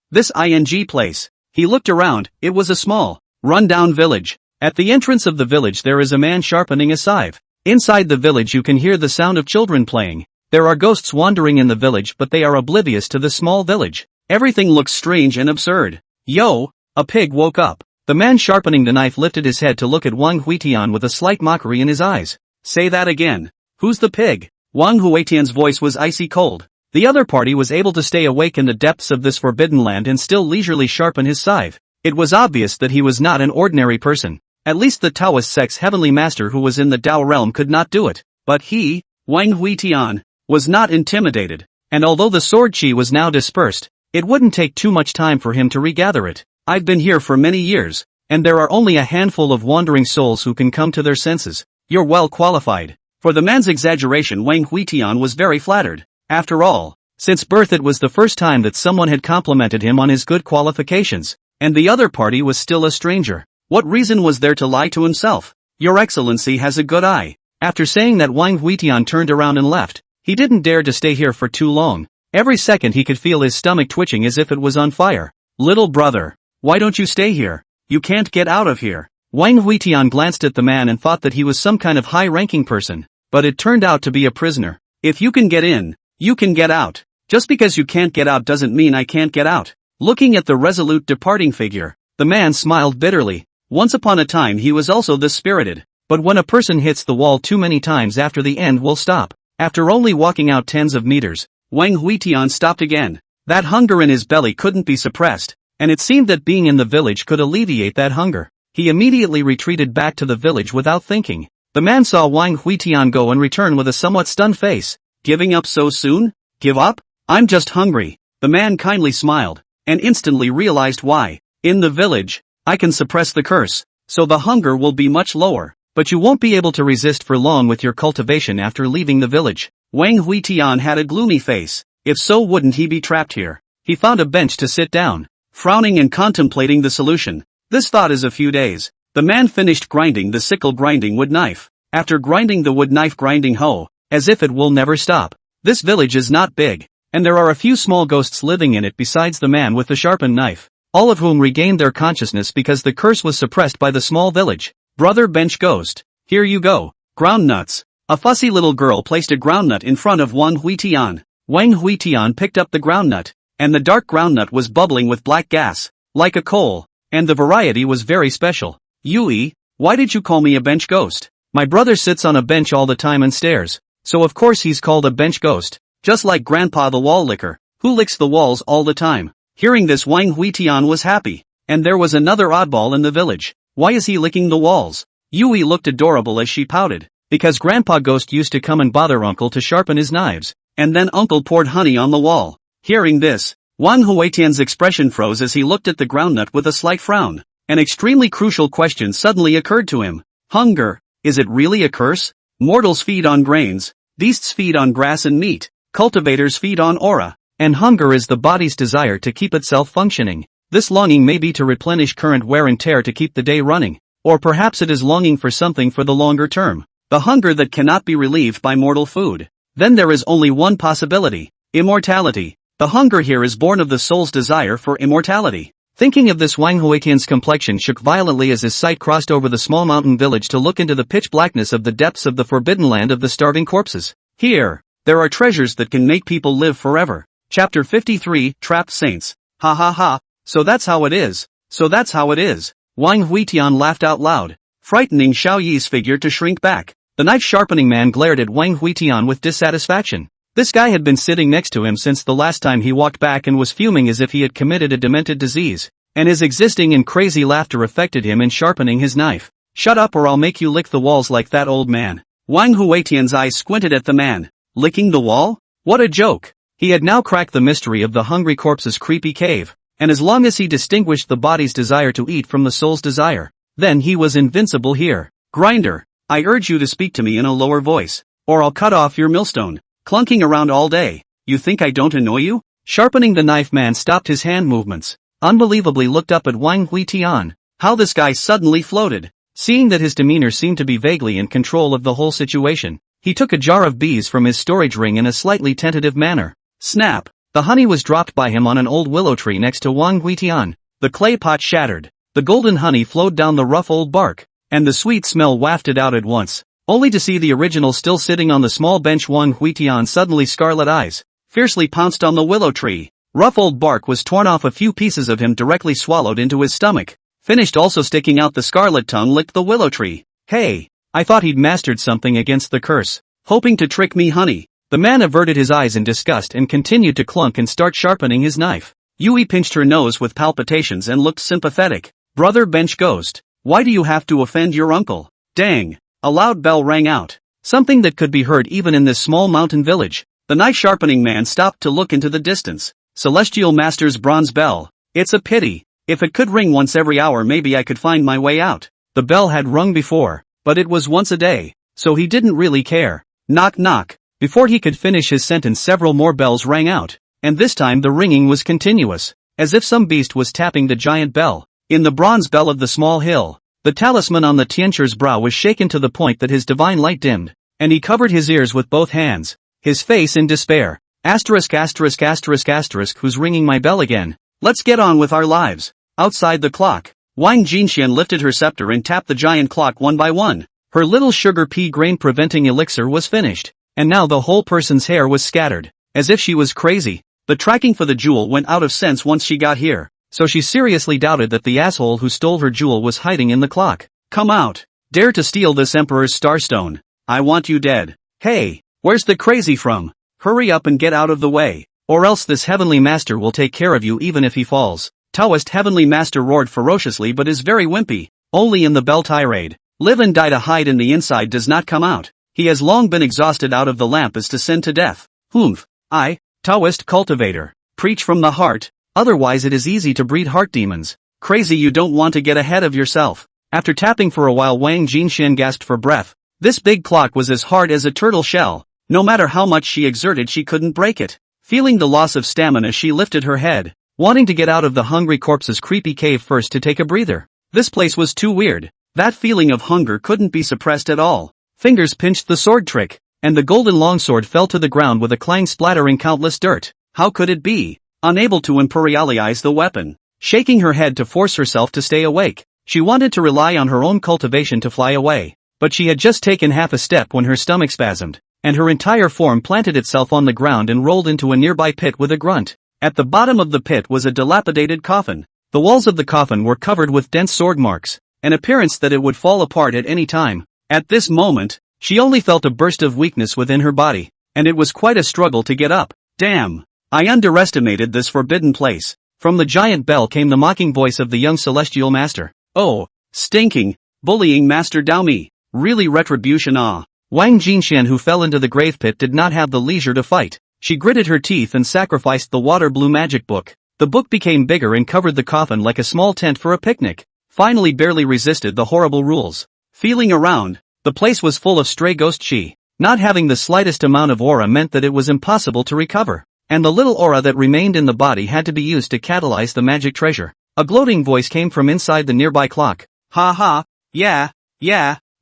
This ing place. He looked around. It was a small, run-down village. At the entrance of the village there is a man sharpening a scythe. Inside the village you can hear the sound of children playing. There are ghosts wandering in the village but they are oblivious to the small village. Everything looks strange and absurd. Yo! A pig woke up. The man sharpening the knife lifted his head to look at Wang Huitian with a slight mockery in his eyes. Say that again. Who's the pig? Wang Huitian's voice was icy cold. The other party was able to stay awake in the depths of this forbidden land and still leisurely sharpen his scythe. It was obvious that he was not an ordinary person. At least the Taoist sect's heavenly master who was in the Tao realm could not do it. But he, Wang Huitian, was not intimidated. And although the sword chi was now dispersed, it wouldn't take too much time for him to regather it. I've been here for many years, and there are only a handful of wandering souls who can come to their senses. You're well qualified. For the man's exaggeration, Wang Huitian was very flattered. After all, since birth it was the first time that someone had complimented him on his good qualifications, and the other party was still a stranger. What reason was there to lie to himself? Your Excellency has a good eye. After saying that, Wang Huitian turned around and left. He didn't dare to stay here for too long. Every second he could feel his stomach twitching as if it was on fire. Little brother, why don't you stay here? You can't get out of here. Wang Huitian glanced at the man and thought that he was some kind of high-ranking person, but it turned out to be a prisoner. If you can get in, you can get out. Just because you can't get out doesn't mean I can't get out. Looking at the resolute departing figure, the man smiled bitterly. Once upon a time he was also this spirited, but when a person hits the wall too many times after the end will stop. After only walking out tens of meters, Wang Huitian stopped again. That hunger in his belly couldn't be suppressed, and it seemed that being in the village could alleviate that hunger. He immediately retreated back to the village without thinking. The man saw Wang Huitian go and return with a somewhat stunned face. Giving up so soon? Give up? I'm just hungry. The man kindly smiled, and instantly realized why. In the village, I can suppress the curse, so the hunger will be much lower, but you won't be able to resist for long with your cultivation after leaving the village. Wang Huitian had a gloomy face. If so, wouldn't he be trapped here? He found a bench to sit down, frowning and contemplating the solution. This thought is a few days. The man finished grinding the sickle grinding wood knife. After grinding the wood knife grinding hoe, as if it will never stop. This village is not big, and there are a few small ghosts living in it besides the man with the sharpened knife, all of whom regained their consciousness because the curse was suppressed by the small village. Brother bench ghost, here you go. Ground nuts. A fussy little girl placed a groundnut in front of Wang Huitian. Wang Huitian picked up the groundnut, and the dark groundnut was bubbling with black gas, like a coal, and the variety was very special. Yui, why did you call me a bench ghost? My brother sits on a bench all the time and stares. So of course he's called a bench ghost, just like Grandpa the wall licker, who licks the walls all the time. Hearing this, Wang Huitian was happy, and there was another oddball in the village. Why is he licking the walls? Yui looked adorable as she pouted, because Grandpa Ghost used to come and bother Uncle to sharpen his knives, and then Uncle poured honey on the wall. Hearing this, Wang Huitian's expression froze as he looked at the groundnut with a slight frown. An extremely crucial question suddenly occurred to him. Hunger, is it really a curse? Mortals feed on grains. Beasts feed on grass and meat, cultivators feed on aura, and hunger is the body's desire to keep itself functioning. This longing may be to replenish current wear and tear to keep the day running, or perhaps it is longing for something for the longer term. The hunger that cannot be relieved by mortal food. Then there is only one possibility: immortality. The hunger here is born of the soul's desire for immortality. Thinking of this, Wang Huitian's complexion shook violently as his sight crossed over the small mountain village to look into the pitch blackness of the depths of the forbidden land of the starving corpses. Here, there are treasures that can make people live forever. Chapter 53, Trapped Saints. Ha ha ha, so that's how it is. So that's how it is. Wang Huitian laughed out loud, frightening Xiao Yi's figure to shrink back. The knife-sharpening man glared at Wang Huitian with dissatisfaction. This guy had been sitting next to him since the last time he walked back and was fuming as if he had committed a demented disease, and his existing and crazy laughter affected him in sharpening his knife. Shut up or I'll make you lick the walls like that, old man. Wang Huitian's eyes squinted at the man. Licking the wall? What a joke. He had now cracked the mystery of the hungry corpse's creepy cave, and as long as he distinguished the body's desire to eat from the soul's desire, then he was invincible here. Grinder, I urge you to speak to me in a lower voice, or I'll cut off your millstone. Clunking around all day, you think I don't annoy you? Sharpening the knife, man stopped his hand movements, unbelievably looked up at Wang Huitian. How this guy suddenly floated. Seeing that his demeanor seemed to be vaguely in control of the whole situation, he took a jar of bees from his storage ring in a slightly tentative manner. Snap! The honey was dropped by him on an old willow tree next to Wang Huitian. The clay pot shattered. The golden honey flowed down the rough old bark, and the sweet smell wafted out at once, only to see the original still sitting on the small bench. Wang Huitian, suddenly scarlet eyes, fiercely pounced on the willow tree. Rough old bark was torn off, a few pieces of him directly swallowed into his stomach. Finished, also sticking out the scarlet tongue, licked the willow tree. Hey, I thought he'd mastered something against the curse. Hoping to trick me, honey. The man averted his eyes in disgust and continued to clunk and start sharpening his knife. Yui pinched her nose with palpitations and looked sympathetic. Brother bench ghost, why do you have to offend your uncle? Dang. A loud bell rang out, something that could be heard even in this small mountain village. The knife-sharpening man stopped to look into the distance. Celestial Master's bronze bell. It's a pity. If it could ring once every hour, maybe I could find my way out. The bell had rung before, but it was once a day, so he didn't really care. Knock knock. Before he could finish his sentence, several more bells rang out, and this time the ringing was continuous, as if some beast was tapping the giant bell. In the bronze bell of the small hill, the talisman on the Tiancher's brow was shaken to the point that his divine light dimmed, and he covered his ears with both hands, his face in despair. Asterisk asterisk asterisk asterisk, who's ringing my bell again? Let's get on with our lives. Outside the clock, Wang Jinxian lifted her scepter and tapped the giant clock one by one. Her little sugar pea grain preventing elixir was finished, and now the whole person's hair was scattered, as if she was crazy. The tracking for the jewel went out of sense once she got here, so she seriously doubted that the asshole who stole her jewel was hiding in the clock. Come out. Dare to steal this emperor's starstone. I want you dead. Hey, where's the crazy from? Hurry up and get out of the way, or else this heavenly master will take care of you even if he falls. Taoist heavenly master roared ferociously but is very wimpy, only in the bell tirade. Live and die to hide in the inside does not come out. He has long been exhausted out of the lamp as to send to death. Humph. I, Taoist cultivator, preach from the heart, otherwise it is easy to breed heart demons. Crazy, you don't want to get ahead of yourself. After tapping for a while, Wang Jinxian gasped for breath. This big clock was as hard as a turtle shell. No matter how much she exerted, she couldn't break it. Feeling the loss of stamina, she lifted her head, wanting to get out of the hungry corpse's creepy cave first to take a breather. This place was too weird. That feeling of hunger couldn't be suppressed at all. Fingers pinched the sword trick, and the golden longsword fell to the ground with a clang, splattering countless dirt. How could it be? Unable to imperialize the weapon, shaking her head to force herself to stay awake, she wanted to rely on her own cultivation to fly away, but she had just taken half a step when her stomach spasmed, and her entire form planted itself on the ground and rolled into a nearby pit with a grunt. At the bottom of the pit was a dilapidated coffin. The walls of the coffin were covered with dense sword marks, an appearance that it would fall apart at any time. At this moment, she only felt a burst of weakness within her body, and it was quite a struggle to get up. Damn! I underestimated this forbidden place. From the giant bell came the mocking voice of the young celestial master. Oh, stinking, bullying Master Daomi. Really retribution, ah. Wang Jinxian, who fell into the grave pit, did not have the leisure to fight. She gritted her teeth and sacrificed the water blue magic book. The book became bigger and covered the coffin like a small tent for a picnic. Finally barely resisted the horrible rules. Feeling around, the place was full of stray ghost chi. Not having the slightest amount of aura meant that it was impossible to recover, and the little aura that remained in the body had to be used to catalyze the magic treasure. A gloating voice came from inside the nearby clock. Ha ha, yeah,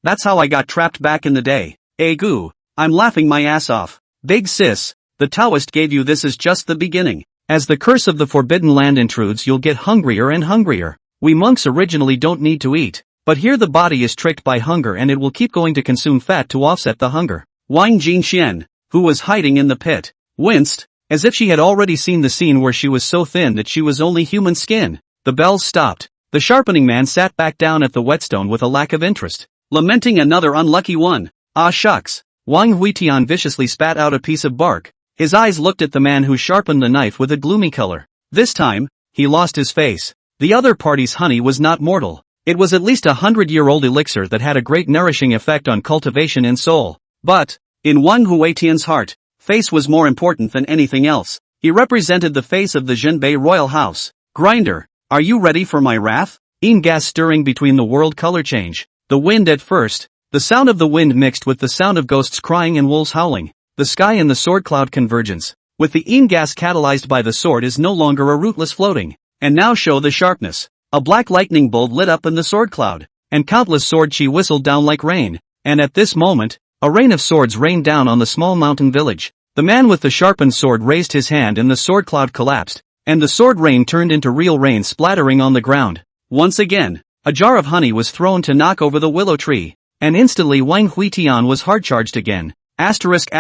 That's how I got trapped back in the day. Goo. I'm laughing my ass off. Big sis, the Taoist gave you this as just the beginning. As the curse of the Forbidden Land intrudes, you'll get hungrier and hungrier. We monks originally don't need to eat, but here the body is tricked by hunger and it will keep going to consume fat to offset the hunger. Wang Jingxian, who was hiding in the pit, winced, as if she had already seen the scene where she was so thin that she was only human skin. The bells stopped. The sharpening man sat back down at the whetstone with a lack of interest, lamenting another unlucky one. Ah shucks. Wang Huitian viciously spat out a piece of bark. His eyes looked at the man who sharpened the knife with a gloomy color. This time, he lost his face. The other party's honey was not mortal. It was at least 100-year-old elixir that had a great nourishing effect on cultivation and soul. But, in Wang Huitian's heart, face was more important than anything else. He represented the face of the Zhenbei royal house. Grinder, are you ready for my wrath? Gas stirring between the world color change. The wind at first. The sound of the wind mixed with the sound of ghosts crying and wolves howling. The sky and the sword cloud convergence. With the gas catalyzed by the sword is no longer a rootless floating. And now show the sharpness. A black lightning bolt lit up in the sword cloud. And countless sword chi whistled down like rain. And at this moment, a rain of swords rained down on the small mountain village. The man with the sharpened sword raised his hand and the sword cloud collapsed. And the sword rain turned into real rain splattering on the ground. Once again, a jar of honey was thrown to knock over the willow tree. And instantly Wang Huitian was hard-charged again. Asterisk.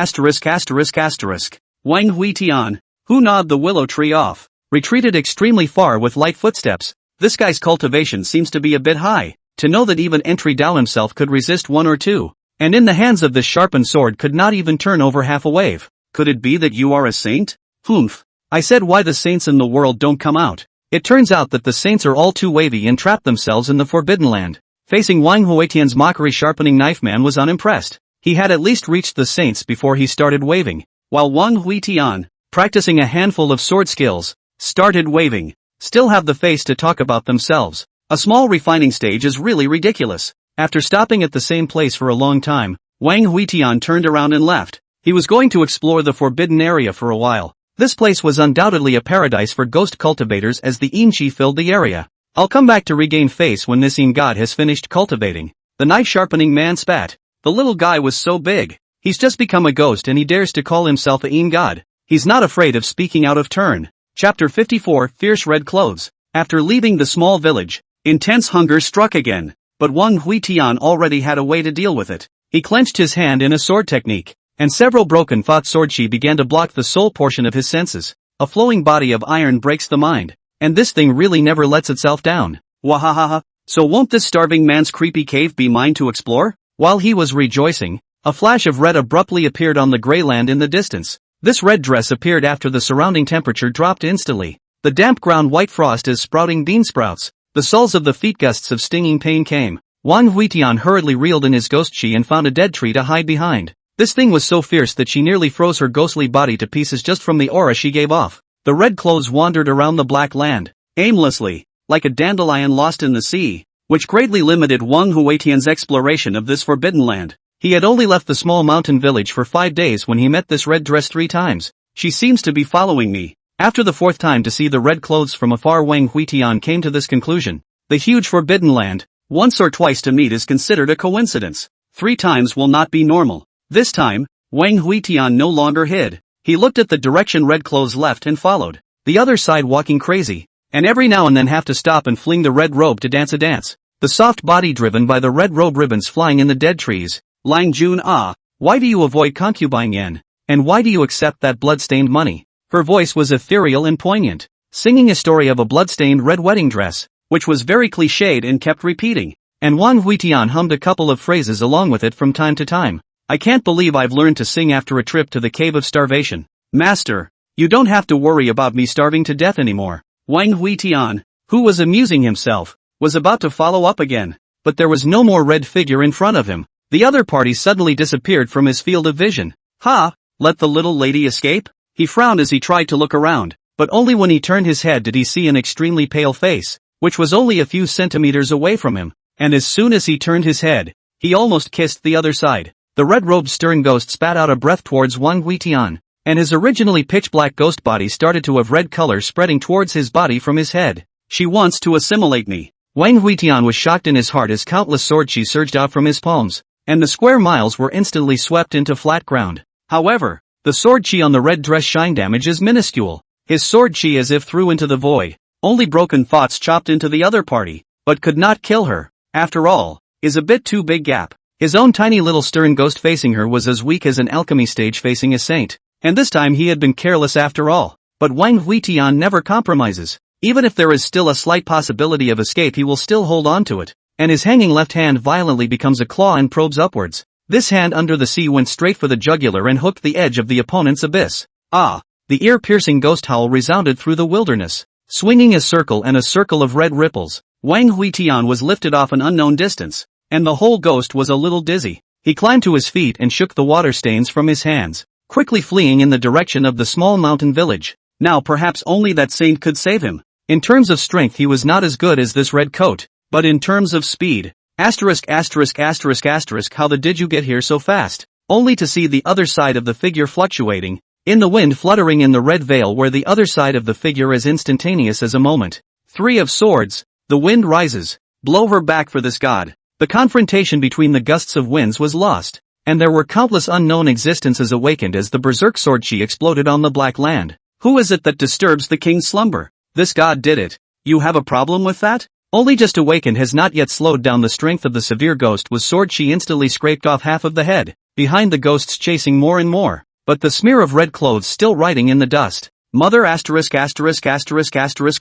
Wang Huitian, who gnawed the willow tree off, retreated extremely far with light footsteps. This guy's cultivation seems to be a bit high, to know that even Entry Dao himself could resist one or two. And in the hands of this sharpened sword could not even turn over half a wave. Could it be that you are a saint? Humph. I said why the saints in the world don't come out. It turns out that the saints are all too wavy and trap themselves in the Forbidden Land. Facing Wang Huitian's mockery, sharpening knife man was unimpressed. He had at least reached the saints before he started waving, while Wang Huitian, practicing a handful of sword skills, started waving. Still have the face to talk about themselves. A small refining stage is really ridiculous. After stopping at the same place for a long time, Wang Huitian turned around and left. He was going to explore the forbidden area for a while. This place was undoubtedly a paradise for ghost cultivators as the Qi filled the area. I'll come back to regain face when this god has finished cultivating. The knife sharpening man spat. The little guy was so big. He's just become a ghost and he dares to call himself a god. He's not afraid of speaking out of turn. Chapter 54, Fierce Red Clothes. After leaving the small village, intense hunger struck again. But Wang Huitian already had a way to deal with it. He clenched his hand in a sword technique, and several broken thought sword chi began to block the soul portion of his senses. A flowing body of iron breaks the mind. And this thing really never lets itself down. Wahahaha. So won't this starving man's creepy cave be mine to explore? While he was rejoicing, a flash of red abruptly appeared on the gray land in the distance. This red dress appeared after the surrounding temperature dropped instantly. The damp ground white frost is sprouting bean sprouts. The soles of the feet gusts of stinging pain came. Wang Huitian hurriedly reeled in his ghost chi and found a dead tree to hide behind. This thing was so fierce that she nearly froze her ghostly body to pieces just from the aura she gave off. The red clothes wandered around the black land, aimlessly, like a dandelion lost in the sea, which greatly limited Wang Huitian's exploration of this forbidden land. He had only left the small mountain village for 5 days when he met this red dress 3 times. She seems to be following me. After the 4th time to see the red clothes from afar, Wang Huitian came to this conclusion. The huge forbidden land, once or twice to meet is considered a coincidence. 3 times will not be normal. This time, Wang Huitian no longer hid. He looked at the direction red clothes left and followed. The other side walking crazy. And every now and then have to stop and fling the red robe to dance a dance. The soft body driven by the red robe ribbons flying in the dead trees. Lang Jun why do you avoid concubine yen? And why do you accept that blood-stained money? Her voice was ethereal and poignant, singing a story of a blood-stained red wedding dress, which was very cliched and kept repeating. And Wang Huitian hummed a couple of phrases along with it from time to time. I can't believe I've learned to sing after a trip to the cave of starvation. Master, you don't have to worry about me starving to death anymore. Wang Huitian, who was amusing himself, was about to follow up again, but there was no more red figure in front of him. The other party suddenly disappeared from his field of vision. Ha! Let the little lady escape? He frowned as he tried to look around, but only when he turned his head did he see an extremely pale face, which was only a few centimeters away from him, and as soon as he turned his head, he almost kissed the other side. The red-robed stern ghost spat out a breath towards Wang Huitian, and his originally pitch-black ghost body started to have red color spreading towards his body from his head. She wants to assimilate me. Wang Huitian was shocked in his heart as countless sword chi surged out from his palms, and the square miles were instantly swept into flat ground. However, the sword chi on the red dress shine damage is minuscule. His sword chi as if threw into the void, only broken thoughts chopped into the other party, but could not kill her. After all, is a bit too big gap. His own tiny little stern ghost facing her was as weak as an alchemy stage facing a saint, and this time he had been careless after all. But Wang Huitian never compromises. Even if there is still a slight possibility of escape, he will still hold on to it, and his hanging left hand violently becomes a claw and probes upwards. This hand under the sea went straight for the jugular and hooked the edge of the opponent's abyss. Ah! The ear-piercing ghost howl resounded through the wilderness, swinging a circle of red ripples. Wang Huitian was lifted off an unknown distance, and the whole ghost was a little dizzy. He climbed to his feet and shook the water stains from his hands, quickly fleeing in the direction of the small mountain village. Now perhaps only that saint could save him. In terms of strength he was not as good as this red coat, but in terms of speed, how did you get here so fast? Only to see the other side of the figure fluctuating, in the wind fluttering in the red veil where the other side of the figure is instantaneous as a moment. 3 of swords, the wind rises, blow her back for this god. The confrontation between the gusts of winds was lost, and there were countless unknown existences awakened as the berserk sword chi exploded on the black land. Who is it that disturbs the king's slumber? This god did it. You have a problem with that? Only just awakened has not yet slowed down the strength of the severe ghost was sword chi instantly scraped off half of the head, behind the ghosts chasing more and more, but the smear of red clothes still riding in the dust. Mother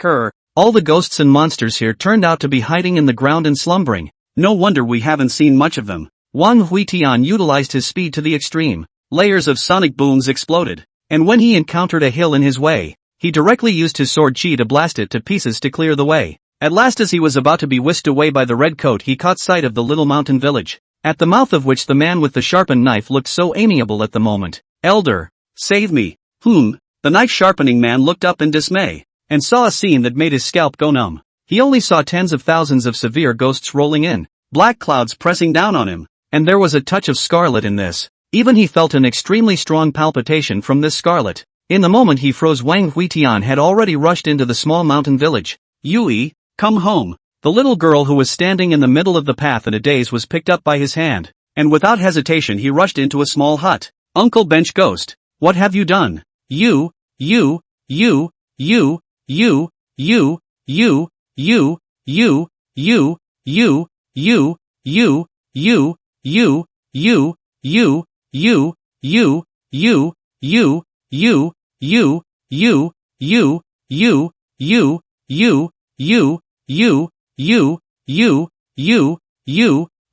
her. All the ghosts and monsters here turned out to be hiding in the ground and slumbering. No wonder we haven't seen much of them. Wang Huitian utilized his speed to the extreme. Layers of sonic booms exploded, and when he encountered a hill in his way, he directly used his sword chi to blast it to pieces to clear the way. At last, as he was about to be whisked away by the red coat, he caught sight of the little mountain village, at the mouth of which the man with the sharpened knife looked so amiable at the moment. Elder, save me. The knife-sharpening man looked up in dismay, and saw a scene that made his scalp go numb. He only saw tens of thousands of severe ghosts rolling in, black clouds pressing down on him, and there was a touch of scarlet in this. Even he felt an extremely strong palpitation from this scarlet. In the moment he froze, Wang Huitian had already rushed into the small mountain village. Yui, come home. The little girl who was standing in the middle of the path in a daze was picked up by his hand, and without hesitation he rushed into a small hut. Uncle Bench Ghost, what have you done? You.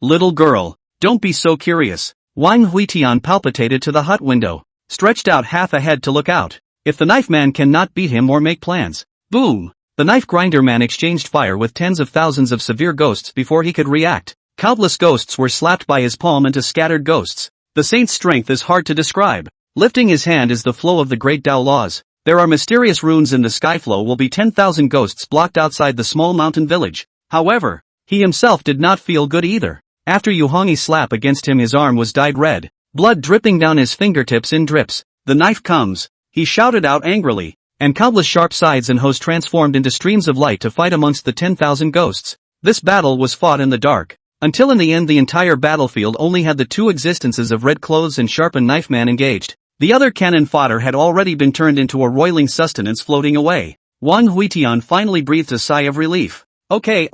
Little girl, don't be so curious. Wang Huitian palpitated to the hut window, stretched out half a head to look out. If the knife man cannot beat him or make plans. Boom! The knife grinder man exchanged fire with tens of thousands of severe ghosts before he could react. Countless ghosts were slapped by his palm into scattered ghosts. The saint's strength is hard to describe. Lifting his hand is the flow of the great Tao laws. There are mysterious runes in the sky flow will be 10,000 ghosts blocked outside the small mountain village. However, he himself did not feel good either. After Yuhongi's slap against him, his arm was dyed red, blood dripping down his fingertips in drips. The knife comes, he shouted out angrily, and countless sharp sides and hose transformed into streams of light to fight amongst the 10,000 ghosts. This battle was fought in the dark, until in the end the entire battlefield only had the 2 existences of red clothes and sharpened knife man engaged. The other cannon fodder had already been turned into a roiling sustenance floating away. Wang Huitian finally breathed a sigh of relief. Okay.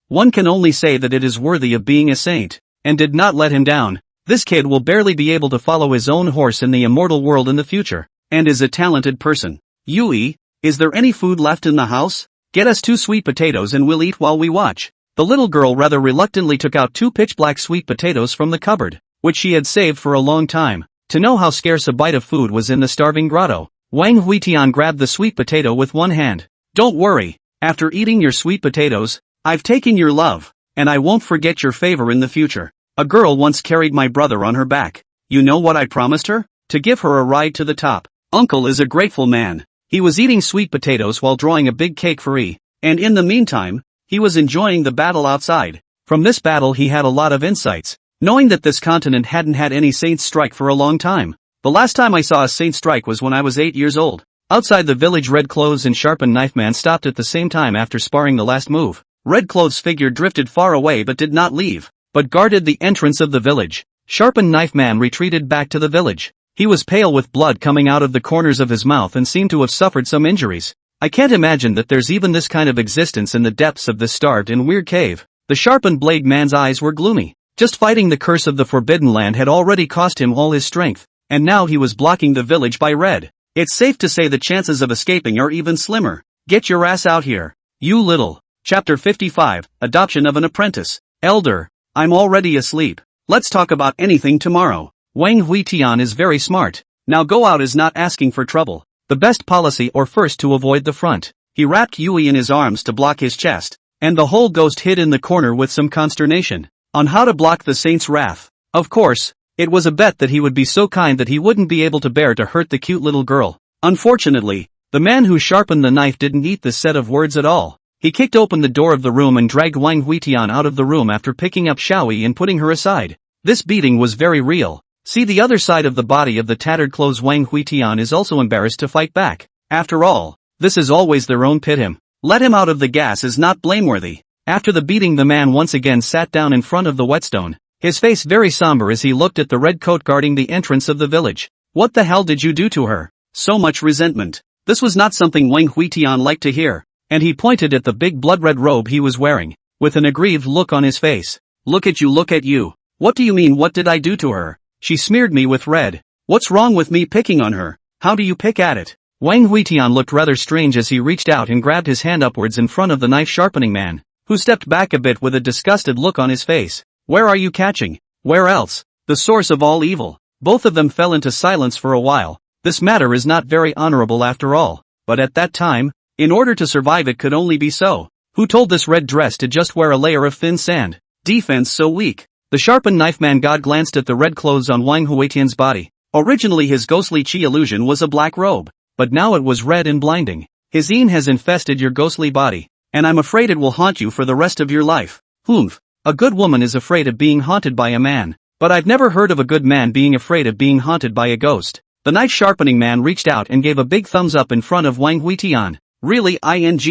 One can only say that it is worthy of being a saint, and did not let him down. This kid will barely be able to follow his own horse in the immortal world in the future, and is a talented person. Yui, is there any food left in the house? Get us 2 sweet potatoes and we'll eat while we watch. The little girl rather reluctantly took out 2 pitch-black sweet potatoes from the cupboard, which she had saved for a long time. To know how scarce a bite of food was in the starving grotto, Wang Huitian grabbed the sweet potato with one hand. Don't worry, after eating your sweet potatoes, I've taken your love, and I won't forget your favor in the future. A girl once carried my brother on her back. You know what I promised her? To give her a ride to the top. Uncle is a grateful man. He was eating sweet potatoes while drawing a big cake for E, and in the meantime, he was enjoying the battle outside. From this battle he had a lot of insights, knowing that this continent hadn't had any saints strike for a long time. The last time I saw a saint strike was when I was 8 years old. Outside the village, red clothes and sharpened knife man stopped at the same time after sparring the last move. Red clothes figure drifted far away but did not leave, but guarded the entrance of the village. Sharpened knife man retreated back to the village. He was pale with blood coming out of the corners of his mouth and seemed to have suffered some injuries. I can't imagine that there's even this kind of existence in the depths of this starved and weird cave. The sharpened blade man's eyes were gloomy. Just fighting the curse of the Forbidden Land had already cost him all his strength, and now he was blocking the village by red. It's safe to say the chances of escaping are even slimmer. Get your ass out here, you little. Chapter 55, Adoption of an Apprentice. Elder, I'm already asleep. Let's talk about anything tomorrow. Wang Huitian is very smart. Now go out is not asking for trouble. The best policy or first to avoid the front. He wrapped Yui in his arms to block his chest, and the whole ghost hid in the corner with some consternation on how to block the saint's wrath. Of course, it was a bet that he would be so kind that he wouldn't be able to bear to hurt the cute little girl. Unfortunately, the man who sharpened the knife didn't eat this set of words at all. He kicked open the door of the room and dragged Wang Huitian out of the room after picking up Xiaoyi and putting her aside. This beating was very real. See the other side of the body of the tattered clothes. Wang Huitian is also embarrassed to fight back. After all, this is always their own pit. Let him out of the gas is not blameworthy. After the beating, the man once again sat down in front of the whetstone, his face very somber as he looked at the red coat guarding the entrance of the village. What the hell did you do to her? So much resentment. This was not something Wang Huitian liked to hear, and he pointed at the big blood-red robe he was wearing, with an aggrieved look on his face. Look at you. What do you mean, what did I do to her? She smeared me with red. What's wrong with me picking on her? How do you pick at it? Wang Huitian looked rather strange as he reached out and grabbed his hand upwards in front of the knife-sharpening man, who stepped back a bit with a disgusted look on his face. Where are you catching? Where else? The source of all evil. Both of them fell into silence for a while. This matter is not very honorable after all, but at that time, in order to survive it could only be so. Who told this red dress to just wear a layer of thin sand? Defense so weak. The sharpened knife man god glanced at the red clothes on Wang Huitian's body. Originally his ghostly chi illusion was a black robe, but now it was red and blinding. His Een has infested your ghostly body, and I'm afraid it will haunt you for the rest of your life. Humph. A good woman is afraid of being haunted by a man, but I've never heard of a good man being afraid of being haunted by a ghost. The knife-sharpening man reached out and gave a big thumbs up in front of Wang Huitian. Really,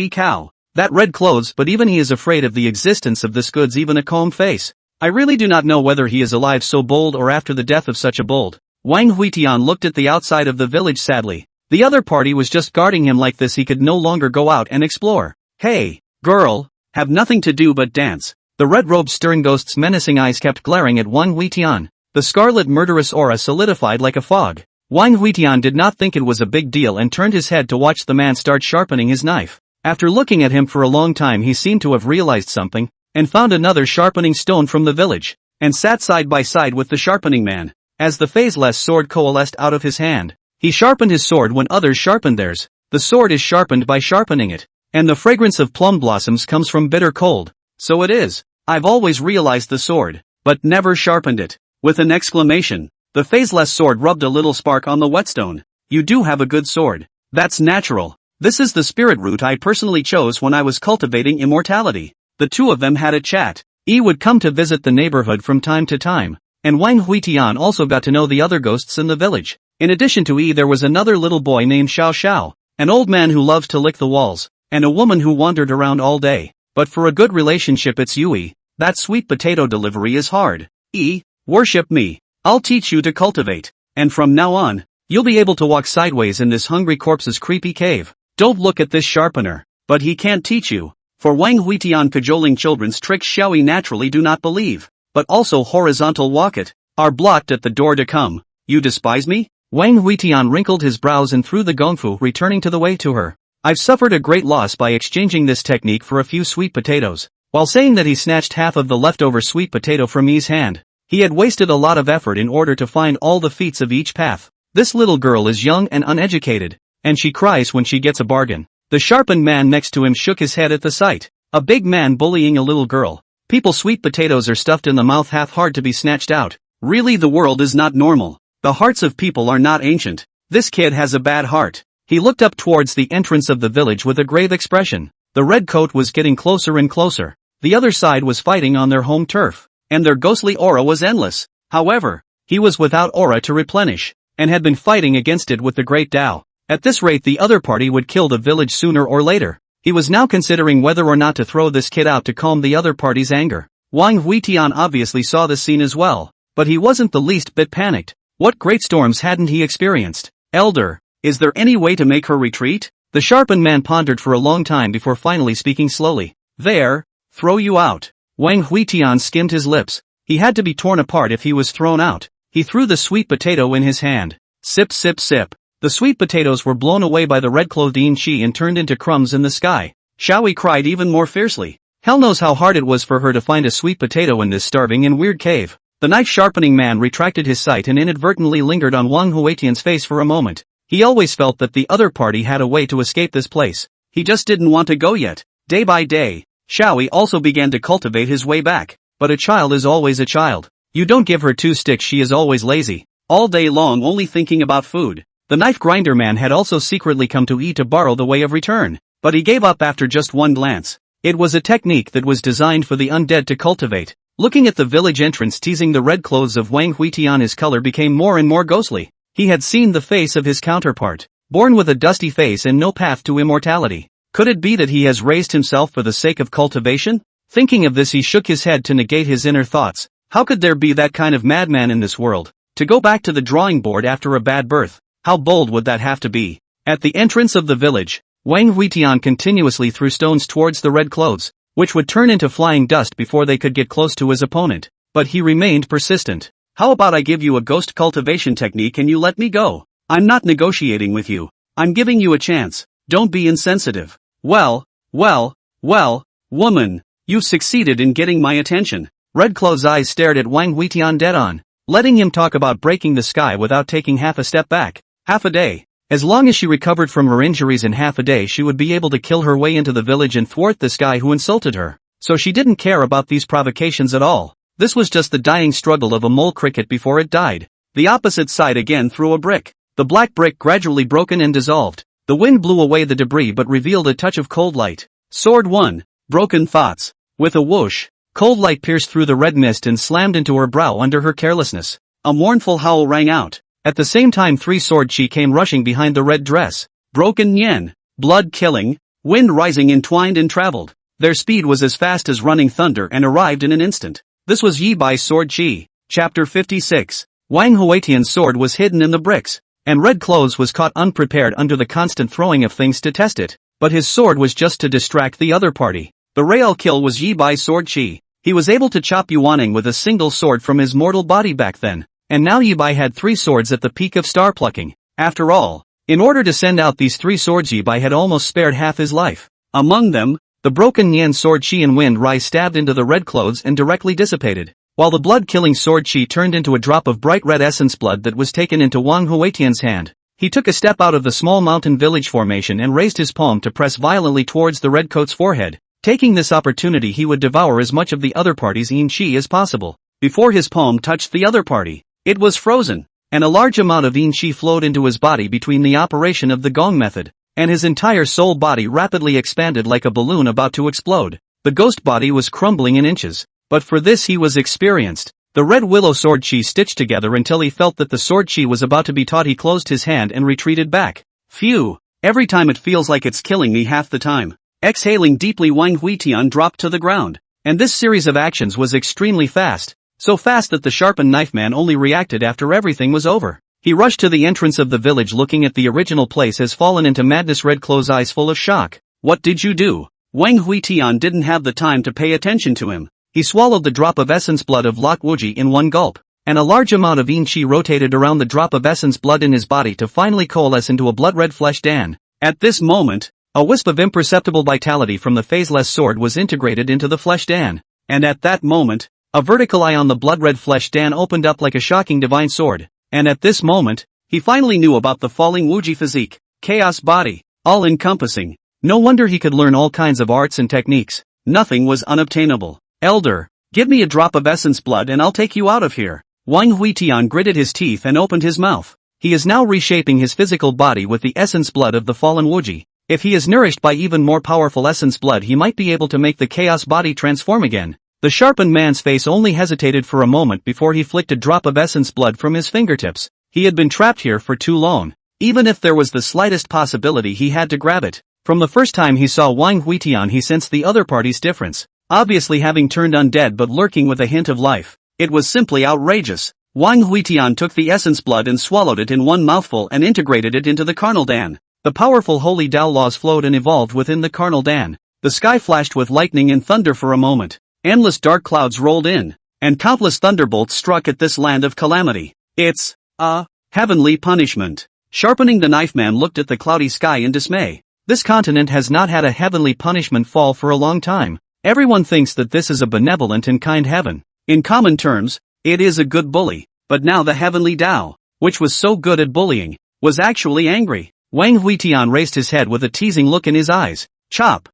cow. That red clothes, but even he is afraid of the existence of this goods, even a calm face. I really do not know whether he is alive so bold or after the death of such a bold. Wang Huitian looked at the outside of the village sadly. The other party was just guarding him like this, he could no longer go out and explore. Hey, girl, have nothing to do but dance. The red-robed stern ghost's menacing eyes kept glaring at Wang Huitian. The scarlet murderous aura solidified like a fog. Wang Huitian did not think it was a big deal and turned his head to watch the man start sharpening his knife. After looking at him for a long time, he seemed to have realized something, and found another sharpening stone from the village, and sat side by side with the sharpening man. As the phaseless sword coalesced out of his hand, he sharpened his sword when others sharpened theirs. The sword is sharpened by sharpening it, and the fragrance of plum blossoms comes from bitter cold. So it is. I've always realized the sword, but never sharpened it. With an exclamation, the phaseless sword rubbed a little spark on the whetstone. You do have a good sword. That's natural. This is the spirit root I personally chose when I was cultivating immortality. The two of them had a chat. Yi would come to visit the neighborhood from time to time, and Wang Huitian also got to know the other ghosts in the village. In addition to Yi, there was another little boy named Xiao Xiao, an old man who loves to lick the walls, and a woman who wandered around all day. But for a good relationship it's Yui. That sweet potato delivery is hard. Yi, worship me. I'll teach you to cultivate, and from now on, you'll be able to walk sideways in this hungry corpse's creepy cave. Don't look at this sharpener, but he can't teach you. For Wang Huitian, cajoling children's tricks Xiaoyi naturally do not believe, but also horizontal walk it, are blocked at the door to come. You despise me? Wang Huitian wrinkled his brows and threw the gongfu, returning to the way to her. I've suffered a great loss by exchanging this technique for a few sweet potatoes. While saying that, he snatched half of the leftover sweet potato from Yi's hand. He had wasted a lot of effort in order to find all the feats of each path. This little girl is young and uneducated, and she cries when she gets a bargain. The sharpened man next to him shook his head at the sight. A big man bullying a little girl. People's sweet potatoes are stuffed in the mouth, half hard to be snatched out. Really, the world is not normal. The hearts of people are not ancient. This kid has a bad heart. He looked up towards the entrance of the village with a grave expression. The red coat was getting closer and closer. The other side was fighting on their home turf, and their ghostly aura was endless. However, he was without aura to replenish, and had been fighting against it with the great Tao. At this rate, the other party would kill the village sooner or later. He was now considering whether or not to throw this kid out to calm the other party's anger. Wang Huitian obviously saw this scene as well, but he wasn't the least bit panicked. What great storms hadn't he experienced? Elder, is there any way to make her retreat? The sharpened man pondered for a long time before finally speaking slowly. There, throw you out. Wang Huitian skimmed his lips. He had to be torn apart if he was thrown out. He threw the sweet potato in his hand. Sip sip sip. The sweet potatoes were blown away by the red-clothed Qi and turned into crumbs in the sky. Xiaoyi cried even more fiercely. Hell knows how hard it was for her to find a sweet potato in this starving and weird cave. The knife-sharpening man retracted his sight and inadvertently lingered on Wang Huitian's face for a moment. He always felt that the other party had a way to escape this place. He just didn't want to go yet. Day by day, Xiaoyi also began to cultivate his way back. But a child is always a child. You don't give her 2 sticks, she is always lazy. All day long only thinking about food. The knife grinder man had also secretly come to Yi to borrow the way of return. But he gave up after just one glance. It was a technique that was designed for the undead to cultivate. Looking at the village entrance teasing the red clothes of Wang Huitian, his color became more and more ghostly. He had seen the face of his counterpart, born with a dusty face and no path to immortality. Could it be that he has raised himself for the sake of cultivation? Thinking of this, he shook his head to negate his inner thoughts. How could there be that kind of madman in this world? To go back to the drawing board after a bad birth, how bold would that have to be? At the entrance of the village, Wang Huitian continuously threw stones towards the red clothes, which would turn into flying dust before they could get close to his opponent. But he remained persistent. How about I give you a ghost cultivation technique and you let me go? I'm not negotiating with you. I'm giving you a chance. Don't be insensitive. Well, woman, you've succeeded in getting my attention. Red Clothes' eyes stared at Wang Huitian dead on, letting him talk about breaking the sky without taking half a step back. Half a day. As long as she recovered from her injuries in half a day, she would be able to kill her way into the village and thwart this guy who insulted her. So she didn't care about these provocations at all. This was just the dying struggle of a mole cricket before it died. The opposite side again threw a brick. The black brick gradually broken and dissolved. The wind blew away the debris but revealed a touch of cold light. Sword 1. Broken Thoughts. With a whoosh, cold light pierced through the red mist and slammed into her brow under her carelessness. A mournful howl rang out. At the same time 3 sword Qi came rushing behind the red dress. Broken yen. Blood killing. Wind rising entwined and traveled. Their speed was as fast as running thunder and arrived in an instant. This was Yi Bai's sword Qi. Chapter 56. Wang Huitian's sword was hidden in the bricks, and Red Clothes was caught unprepared under the constant throwing of things to test it. But his sword was just to distract the other party. The real kill was Yi Bai's sword Qi. He was able to chop Yuaning with a single sword from his mortal body back then, and now Yi Bai had 3 swords at the peak of star plucking. After all, in order to send out these 3 swords, Yi Bai had almost spared half his life. Among them, the broken yen sword Qi and Wind Rise stabbed into the Red Clothes and directly dissipated, while the blood-killing sword Qi turned into a drop of bright red essence blood that was taken into Wang Huitian's hand. He took a step out of the small mountain village formation and raised his palm to press violently towards the red coat's forehead. Taking this opportunity, he would devour as much of the other party's Qi as possible. Before his palm touched the other party, it was frozen, and a large amount of Qi flowed into his body between the operation of the gong method, and his entire soul body rapidly expanded like a balloon about to explode. The ghost body was crumbling in inches, but for this he was experienced. The red willow sword Qi stitched together until he felt that the sword Qi was about to be taught. He closed his hand and retreated back. Phew! Every time it feels like it's killing me half the time. Exhaling deeply, Wang Huitian dropped to the ground. And this series of actions was extremely fast, so fast that the sharpened knife man only reacted after everything was over. He rushed to the entrance of the village, looking at the original place has fallen into madness. Red Clothes' eyes full of shock. What did you do? Wang Huitian didn't have the time to pay attention to him. He swallowed the drop of essence blood of Lok Wuji in one gulp, and a large amount of Qi rotated around the drop of essence blood in his body to finally coalesce into a blood-red flesh Dan. At this moment, a wisp of imperceptible vitality from the phaseless sword was integrated into the flesh Dan, and at that moment, a vertical eye on the blood-red flesh Dan opened up like a shocking divine sword. And at this moment, he finally knew about the falling Wuji physique, chaos body, all-encompassing. No wonder he could learn all kinds of arts and techniques. Nothing was unobtainable. Elder, give me a drop of essence blood and I'll take you out of here. Wang Huitian gritted his teeth and opened his mouth. He is now reshaping his physical body with the essence blood of the fallen Wuji. If he is nourished by even more powerful essence blood, he might be able to make the chaos body transform again. The sharpened man's face only hesitated for a moment before he flicked a drop of essence blood from his fingertips. He had been trapped here for too long. Even if there was the slightest possibility, he had to grab it. From the first time he saw Wang Huitian he sensed the other party's difference. Obviously having turned undead but lurking with a hint of life. It was simply outrageous. Wang Huitian took the essence blood and swallowed it in one mouthful and integrated it into the carnal Dan. The powerful holy Tao laws flowed and evolved within the carnal Dan. The sky flashed with lightning and thunder for a moment. Endless dark clouds rolled in, and countless thunderbolts struck at this land of calamity. It's a heavenly punishment. Sharpening the knife, man looked at the cloudy sky in dismay. This continent has not had a heavenly punishment fall for a long time. Everyone thinks that this is a benevolent and kind heaven. In common terms, it is a good bully. But now the heavenly Tao, which was so good at bullying, was actually angry. Wang Huitian raised his head with a teasing look in his eyes. Chop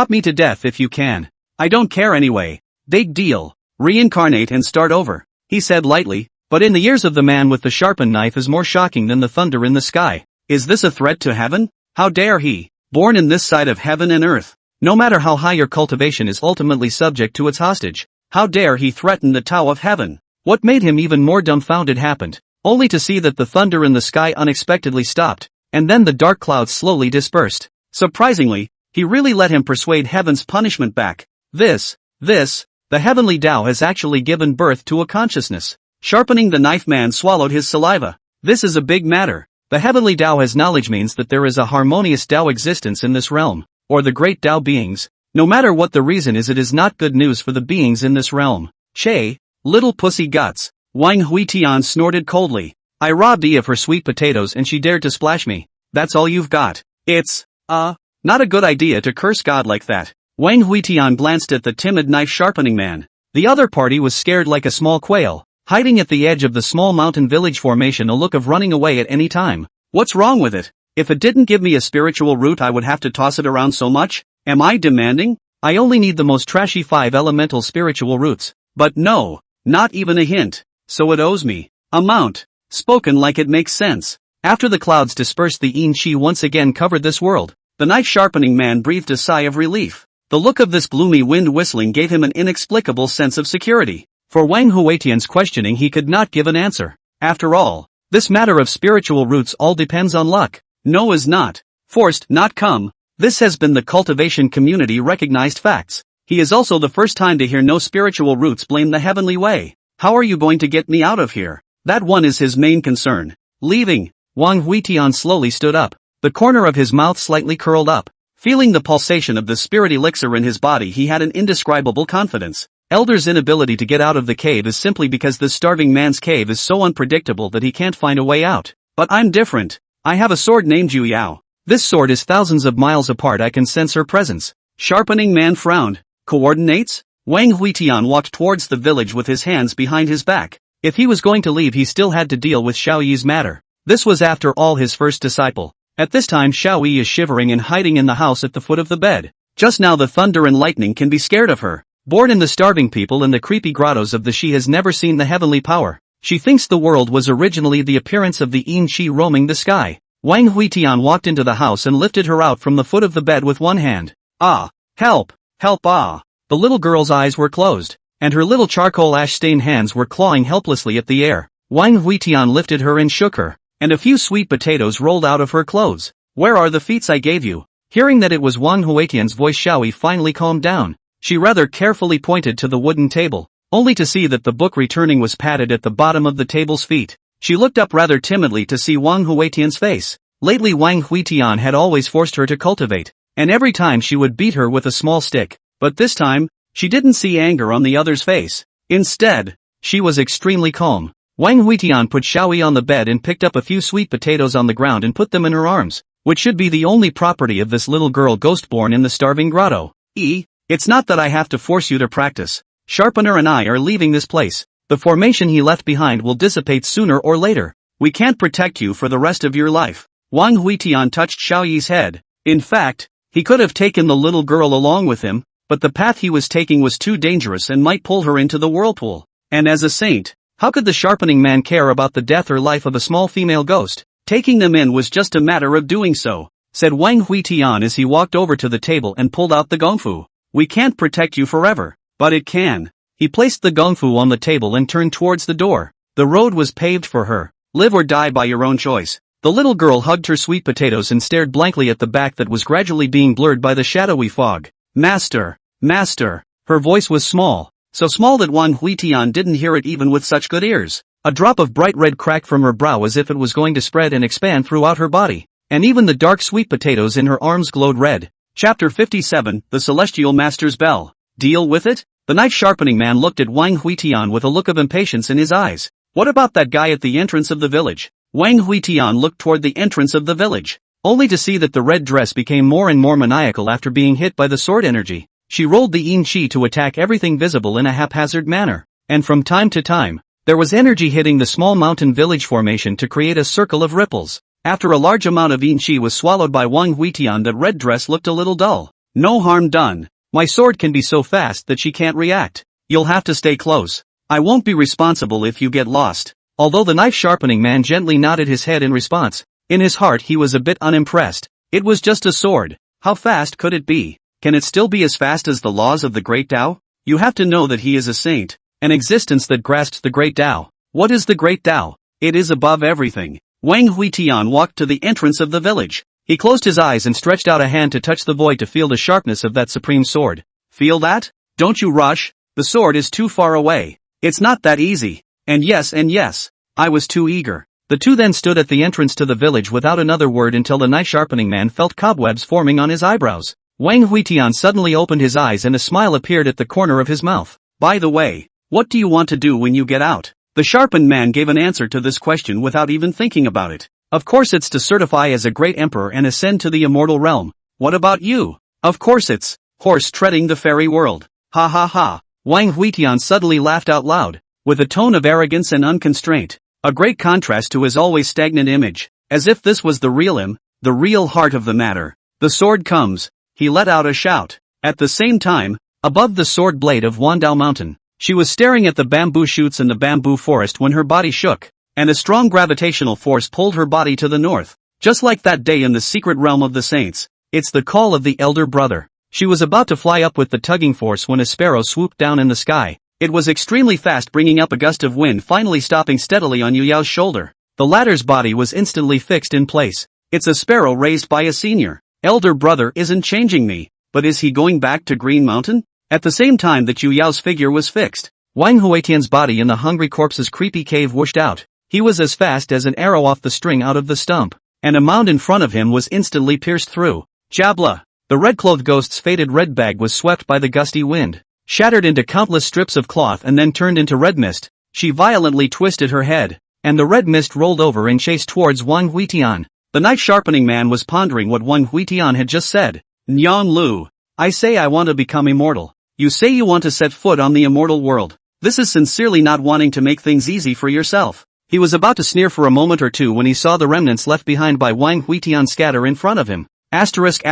me to death if you can. I don't care anyway. Big deal. Reincarnate and start over, he said lightly, but in the ears of the man with the sharpened knife is more shocking than the thunder in the sky. Is this a threat to heaven? How dare he? Born in this side of heaven and earth. No matter how high your cultivation is ultimately subject to its hostage. How dare he threaten the Tao of heaven? What made him even more dumbfounded happened, only to see that the thunder in the sky unexpectedly stopped, and then the dark clouds slowly dispersed. Surprisingly, he really let him persuade heaven's punishment back. The heavenly Tao has actually given birth to a consciousness. Sharpening the knife, man swallowed his saliva. This is a big matter. The heavenly Tao has knowledge means that there is a harmonious Tao existence in this realm, or the great Tao beings. No matter what the reason is, it is not good news for the beings in this realm. Che, little pussy guts. Wang Huitian snorted coldly. I robbed Yi of her sweet potatoes and she dared to splash me. That's all you've got. It's not a good idea to curse God like that. Wang Huitian glanced at the timid knife-sharpening man. The other party was scared like a small quail, hiding at the edge of the small mountain village formation, a look of running away at any time. What's wrong with it? If it didn't give me a spiritual root I would have to toss it around so much? Am I demanding? I only need the most trashy 5 elemental spiritual roots. But no, not even a hint. So it owes me. Amount. Spoken like it makes sense. After the clouds dispersed, the Yin Qi once again covered this world. The knife-sharpening man breathed a sigh of relief. The look of this gloomy wind whistling gave him an inexplicable sense of security. For Wang Huitian's questioning he could not give an answer. After all, this matter of spiritual roots all depends on luck. No is not. Forced, not come. This has been the cultivation community recognized facts. He is also the first time to hear no spiritual roots blame the heavenly way. How are you going to get me out of here? That one is his main concern. Leaving. Wang Huitian slowly stood up. The corner of his mouth slightly curled up. Feeling the pulsation of the spirit elixir in his body, he had an indescribable confidence. Elder's inability to get out of the cave is simply because this starving man's cave is so unpredictable that he can't find a way out. But I'm different. I have a sword named Yu Yao. This sword is thousands of miles apart. I can sense her presence. Sharpening man frowned. Coordinates? Wang Huitian walked towards the village with his hands behind his back. If he was going to leave, he still had to deal with Xiao Yi's matter. This was after all his first disciple. At this time Xiao Yi is shivering and hiding in the house at the foot of the bed. Just now the thunder and lightning can be scared of her. Born in the starving people and the creepy grottos of the she has never seen the heavenly power. She thinks the world was originally the appearance of the Yin Qi roaming the sky. Wang Huitian walked into the house and lifted her out from the foot of the bed with one hand. Ah! Help! Help! Ah! The little girl's eyes were closed, and her little charcoal ash-stained hands were clawing helplessly at the air. Wang Huitian lifted her and shook her, and a few sweet potatoes rolled out of her clothes. Where are the feats I gave you? Hearing that it was Wang Huitian's voice, Xiao Yi finally calmed down. She rather carefully pointed to the wooden table, only to see that the book returning was padded at the bottom of the table's feet. She looked up rather timidly to see Wang Huitian's face. Lately Wang Huitian had always forced her to cultivate, and every time she would beat her with a small stick. But this time, she didn't see anger on the other's face. Instead, she was extremely calm. Wang Huitian put Xiao Yi on the bed and picked up a few sweet potatoes on the ground and put them in her arms, which should be the only property of this little girl ghost born in the starving grotto. It's not that I have to force you to practice. Sharpener and I are leaving this place. The formation he left behind will dissipate sooner or later. We can't protect you for the rest of your life. Wang Huitian touched Xiao Yi's head. In fact, he could have taken the little girl along with him, but the path he was taking was too dangerous and might pull her into the whirlpool. And as a saint, how could the sharpening man care about the death or life of a small female ghost? Taking them in was just a matter of doing so, said Wang Huitian as he walked over to the table and pulled out the gongfu. We can't protect you forever, but it can. He placed the gongfu on the table and turned towards the door. The road was paved for her. Live or die by your own choice. The little girl hugged her sweet potatoes and stared blankly at the back that was gradually being blurred by the shadowy fog. Master! Master! Her voice was small, so small that Wang Huitian didn't hear it even with such good ears. A drop of bright red cracked from her brow as if it was going to spread and expand throughout her body, and even the dark sweet potatoes in her arms glowed red. Chapter 57, The Celestial Master's Bell. Deal with it? The knife-sharpening man looked at Wang Huitian with a look of impatience in his eyes. What about that guy at the entrance of the village? Wang Huitian looked toward the entrance of the village, only to see that the red dress became more and more maniacal after being hit by the sword energy. She rolled the yin qi to attack everything visible in a haphazard manner, and from time to time, there was energy hitting the small mountain village formation to create a circle of ripples. After a large amount of yin qi was swallowed by Wang Huitian, that red dress looked a little dull. No harm done. My sword can be so fast that she can't react. You'll have to stay close. I won't be responsible if you get lost. Although the knife-sharpening man gently nodded his head in response, in his heart he was a bit unimpressed. It was just a sword. How fast could it be? Can it still be as fast as the laws of the Great Tao? You have to know that he is a saint, an existence that grasps the Great Tao. What is the Great Tao? It is above everything. Wang Huitian walked to the entrance of the village. He closed his eyes and stretched out a hand to touch the void to feel the sharpness of that supreme sword. Feel that? Don't you rush. The sword is too far away. It's not that easy. And yes, I was too eager. The two then stood at the entrance to the village without another word until the knife-sharpening man felt cobwebs forming on his eyebrows. Wang Huitian suddenly opened his eyes and a smile appeared at the corner of his mouth. By the way, what do you want to do when you get out? The sharpened man gave an answer to this question without even thinking about it. Of course it's to certify as a great emperor and ascend to the immortal realm. What about you? Of course it's horse treading the fairy world. Ha ha ha. Wang Huitian suddenly laughed out loud, with a tone of arrogance and unconstraint. A great contrast to his always stagnant image, as if this was the real him, the real heart of the matter. The sword comes. He let out a shout. At the same time, above the sword blade of Wandao Mountain, she was staring at the bamboo shoots in the bamboo forest when her body shook, and a strong gravitational force pulled her body to the north. Just like that day in the secret realm of the saints. It's the call of the elder brother. She was about to fly up with the tugging force when a sparrow swooped down in the sky. It was extremely fast, bringing up a gust of wind, finally stopping steadily on Yu Yao's shoulder. The latter's body was instantly fixed in place. It's a sparrow raised by a senior. Elder brother isn't changing me, but is he going back to Green Mountain? At the same time that Yu Yao's figure was fixed, Wang Huitian's body in the hungry corpse's creepy cave whooshed out. He was as fast as an arrow off the string out of the stump, and a mound in front of him was instantly pierced through. Jabla! The red-clothed ghost's faded red bag was swept by the gusty wind, shattered into countless strips of cloth and then turned into red mist. She violently twisted her head, and the red mist rolled over and chased towards Wang Huitian. The knife-sharpening man was pondering what Wang Huitian had just said. Nyang Lu, I say I want to become immortal. You say you want to set foot on the immortal world. This is sincerely not wanting to make things easy for yourself. He was about to sneer for a moment or two when he saw the remnants left behind by Wang Huitian scatter in front of him. Asterisk.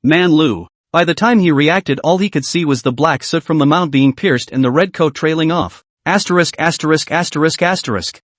Man Lu. By the time he reacted, all he could see was the black soot from the mound being pierced and the red coat trailing off. Asterisk.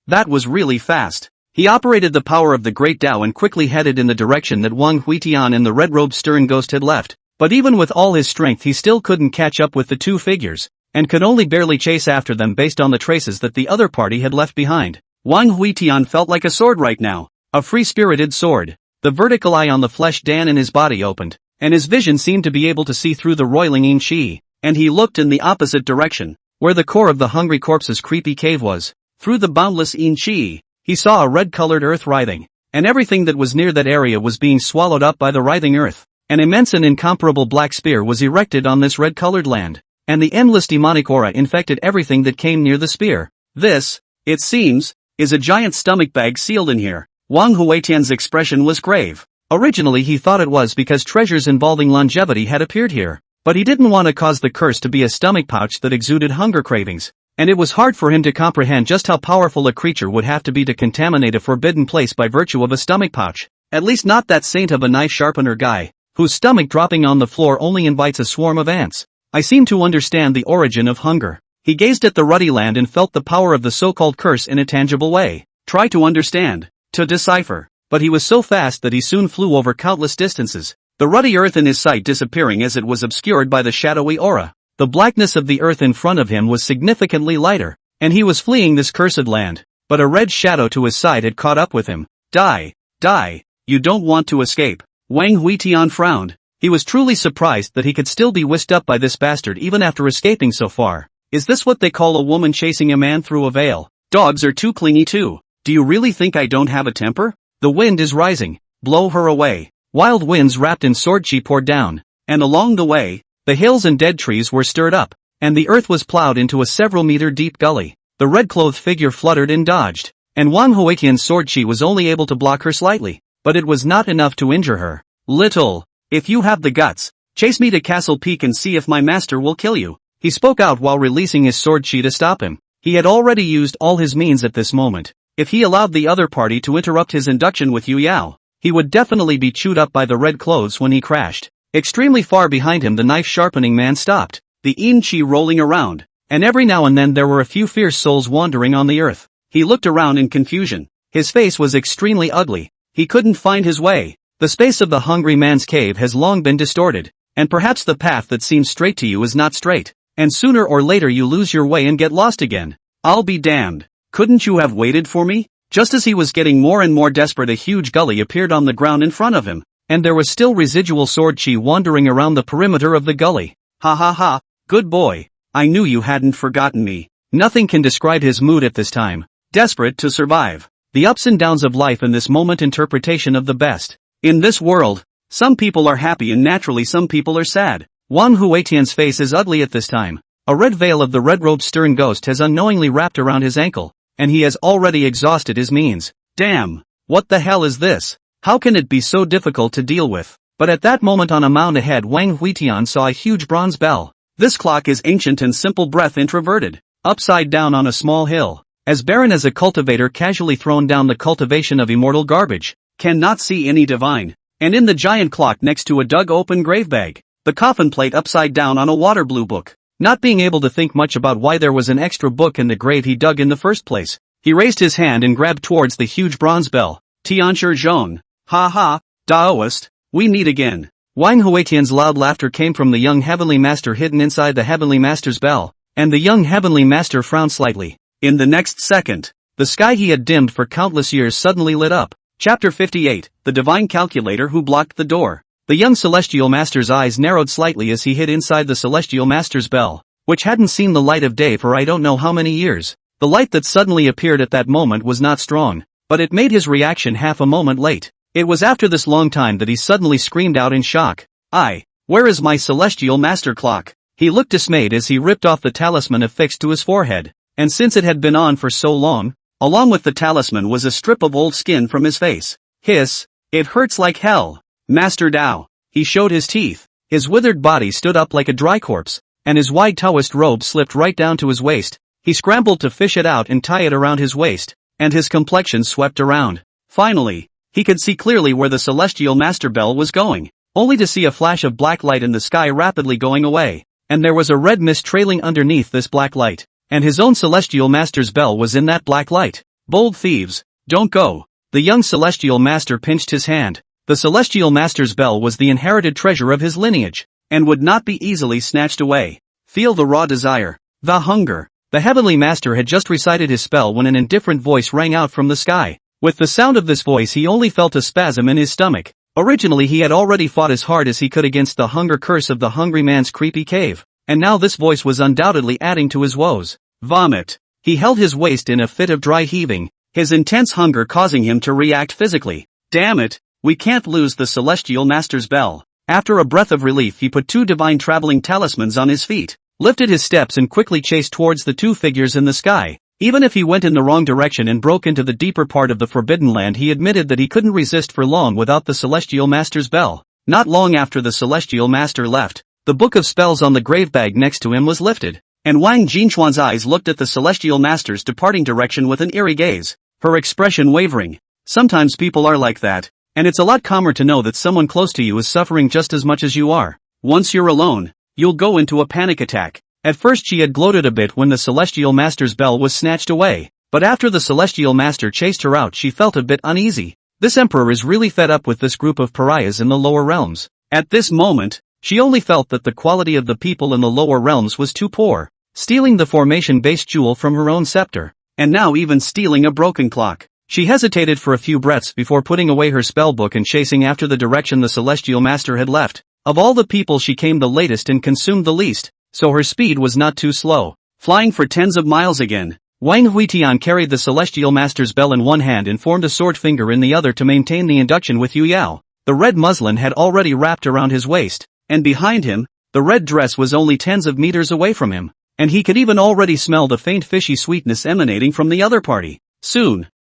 That was really fast. He operated the power of the Great Tao and quickly headed in the direction that Wang Huitian and the red-robed stern ghost had left. But even with all his strength he still couldn't catch up with the two figures, and could only barely chase after them based on the traces that the other party had left behind. Wang Huitian felt like a sword right now. A free-spirited sword. The vertical eye on the flesh Dan in his body opened, and his vision seemed to be able to see through the roiling yin qi, and he looked in the opposite direction, where the core of the hungry corpse's creepy cave was. Through the boundless yin qi, he saw a red-colored earth writhing, and everything that was near that area was being swallowed up by the writhing earth. An immense and incomparable black spear was erected on this red-colored land, and the endless demonic aura infected everything that came near the spear. This, it seems, is a giant stomach bag sealed in here. Wang Huitian's expression was grave. Originally he thought it was because treasures involving longevity had appeared here, but he didn't want to cause the curse to be a stomach pouch that exuded hunger cravings, and it was hard for him to comprehend just how powerful a creature would have to be to contaminate a forbidden place by virtue of a stomach pouch. At least not that saint of a knife sharpener guy, whose stomach dropping on the floor only invites a swarm of ants. I seem to understand the origin of hunger. He gazed at the ruddy land and felt the power of the so-called curse in a tangible way. Try to understand. To decipher. But he was so fast that he soon flew over countless distances, the ruddy earth in his sight disappearing as it was obscured by the shadowy aura. The blackness of the earth in front of him was significantly lighter, and he was fleeing this cursed land. but a red shadow to his side had caught up with him. Die! Die! You don't want to escape. Wang Huitian frowned. He was truly surprised that he could still be whisked up by this bastard even after escaping so far. Is this what they call a woman chasing a man through a veil? Dogs are too clingy too. Do you really think I don't have a temper? The wind is rising. Blow her away. Wild winds wrapped in sword qi poured down, and along the way, the hills and dead trees were stirred up, and the earth was plowed into a several-meter deep gully. The red-clothed figure fluttered and dodged, and Wang Huitian's sword qi was only able to block her slightly, but it was not enough to injure her. Little, if you have the guts, chase me to Castle Peak and see if my master will kill you. He spoke out while releasing his sword qi to stop him. He had already used all his means at this moment. If he allowed the other party to interrupt his induction with Yu Yao, he would definitely be chewed up by the red clothes when he crashed. Extremely far behind him the knife-sharpening man stopped, the yin qi rolling around, and every now and then there were a few fierce souls wandering on the earth. He looked around in confusion. His face was extremely ugly. He couldn't find his way. The space of the hungry man's cave has long been distorted, and perhaps the path that seems straight to you is not straight, and sooner or later you lose your way and get lost again. I'll be damned. Couldn't you have waited for me? Just as he was getting more and more desperate, a huge gully appeared on the ground in front of him, and there was still residual sword qi wandering around the perimeter of the gully. Ha ha ha, good boy. I knew you hadn't forgotten me. Nothing can describe his mood at this time. Desperate to survive. The ups and downs of life in this moment, interpretation of the best. In this world, some people are happy and naturally some people are sad. Wang Huitian's face is ugly at this time. A red veil of the red-robed stern ghost has unknowingly wrapped around his ankle, and he has already exhausted his means. Damn! What the hell is this? How can it be so difficult to deal with? But at that moment on a mound ahead Wang Huitian saw a huge bronze bell. This clock is ancient and simple, breath introverted, upside down on a small hill. As barren as a cultivator casually thrown down the cultivation of immortal garbage, cannot see any divine. And in the giant clock next to a dug open grave bag, the coffin plate upside down on a water blue book. Not being able to think much about why there was an extra book in the grave he dug in the first place, he raised his hand and grabbed towards the huge bronze bell. Tianshi Zhong. Ha ha, Daoist, we meet again. Wang Huitian's loud laughter came from the young heavenly master hidden inside the heavenly master's bell, and the young heavenly master frowned slightly. In the next second, the sky he had dimmed for countless years suddenly lit up. Chapter 58, The Divine Calculator Who Blocked the Door. The young celestial master's eyes narrowed slightly as he hid inside the celestial master's bell, which hadn't seen the light of day for I don't know how many years. The light that suddenly appeared at that moment was not strong, but it made his reaction half a moment late. It was after this long time that he suddenly screamed out in shock. Where is my celestial master clock? He looked dismayed as he ripped off the talisman affixed to his forehead, and since it had been on for so long, along with the talisman was a strip of old skin from his face. Hiss, it hurts like hell. Master Dao. He showed his teeth. His withered body stood up like a dry corpse, and his wide Taoist robe slipped right down to his waist. He scrambled to fish it out and tie it around his waist, and his complexion swept around. Finally, he could see clearly where the celestial master bell was going, only to see a flash of black light in the sky rapidly going away, and there was a red mist trailing underneath this black light, and his own celestial master's bell was in that black light. Bold thieves, don't go. The young celestial master pinched his hand. The celestial master's bell was the inherited treasure of his lineage, and would not be easily snatched away. Feel the raw desire, the hunger. The heavenly master had just recited his spell when an indifferent voice rang out from the sky. With the sound of this voice he only felt a spasm in his stomach. Originally he had already fought as hard as he could against the hunger curse of the hungry man's creepy cave, and now this voice was undoubtedly adding to his woes. Vomit. He held his waist in a fit of dry heaving, his intense hunger causing him to react physically. Damn it, we can't lose the celestial master's bell. After a breath of relief he put two divine traveling talismans on his feet, lifted his steps and quickly chased towards the two figures in the sky. Even if he went in the wrong direction and broke into the deeper part of the Forbidden Land, he admitted that he couldn't resist for long without the celestial master's bell. Not long after the celestial master left, the book of spells on the grave bag next to him was lifted, and Wang Jinchuan's eyes looked at the celestial master's departing direction with an eerie gaze, her expression wavering. Sometimes people are like that, and it's a lot calmer to know that someone close to you is suffering just as much as you are. Once you're alone, you'll go into a panic attack. At first she had gloated a bit when the celestial master's bell was snatched away, but after the celestial master chased her out she felt a bit uneasy. This emperor is really fed up with this group of pariahs in the lower realms. At this moment, she only felt that the quality of the people in the lower realms was too poor, stealing the formation-based jewel from her own scepter, and now even stealing a broken clock. She hesitated for a few breaths before putting away her spellbook and chasing after the direction the celestial master had left. Of all the people she came the latest and consumed the least, so her speed was not too slow. Flying for tens of miles again, Wang Huitian carried the celestial master's bell in one hand and formed a sword finger in the other to maintain the induction with Yu Yao. The red muslin had already wrapped around his waist, and behind him, the red dress was only tens of meters away from him, and he could even already smell the faint fishy sweetness emanating from the other party.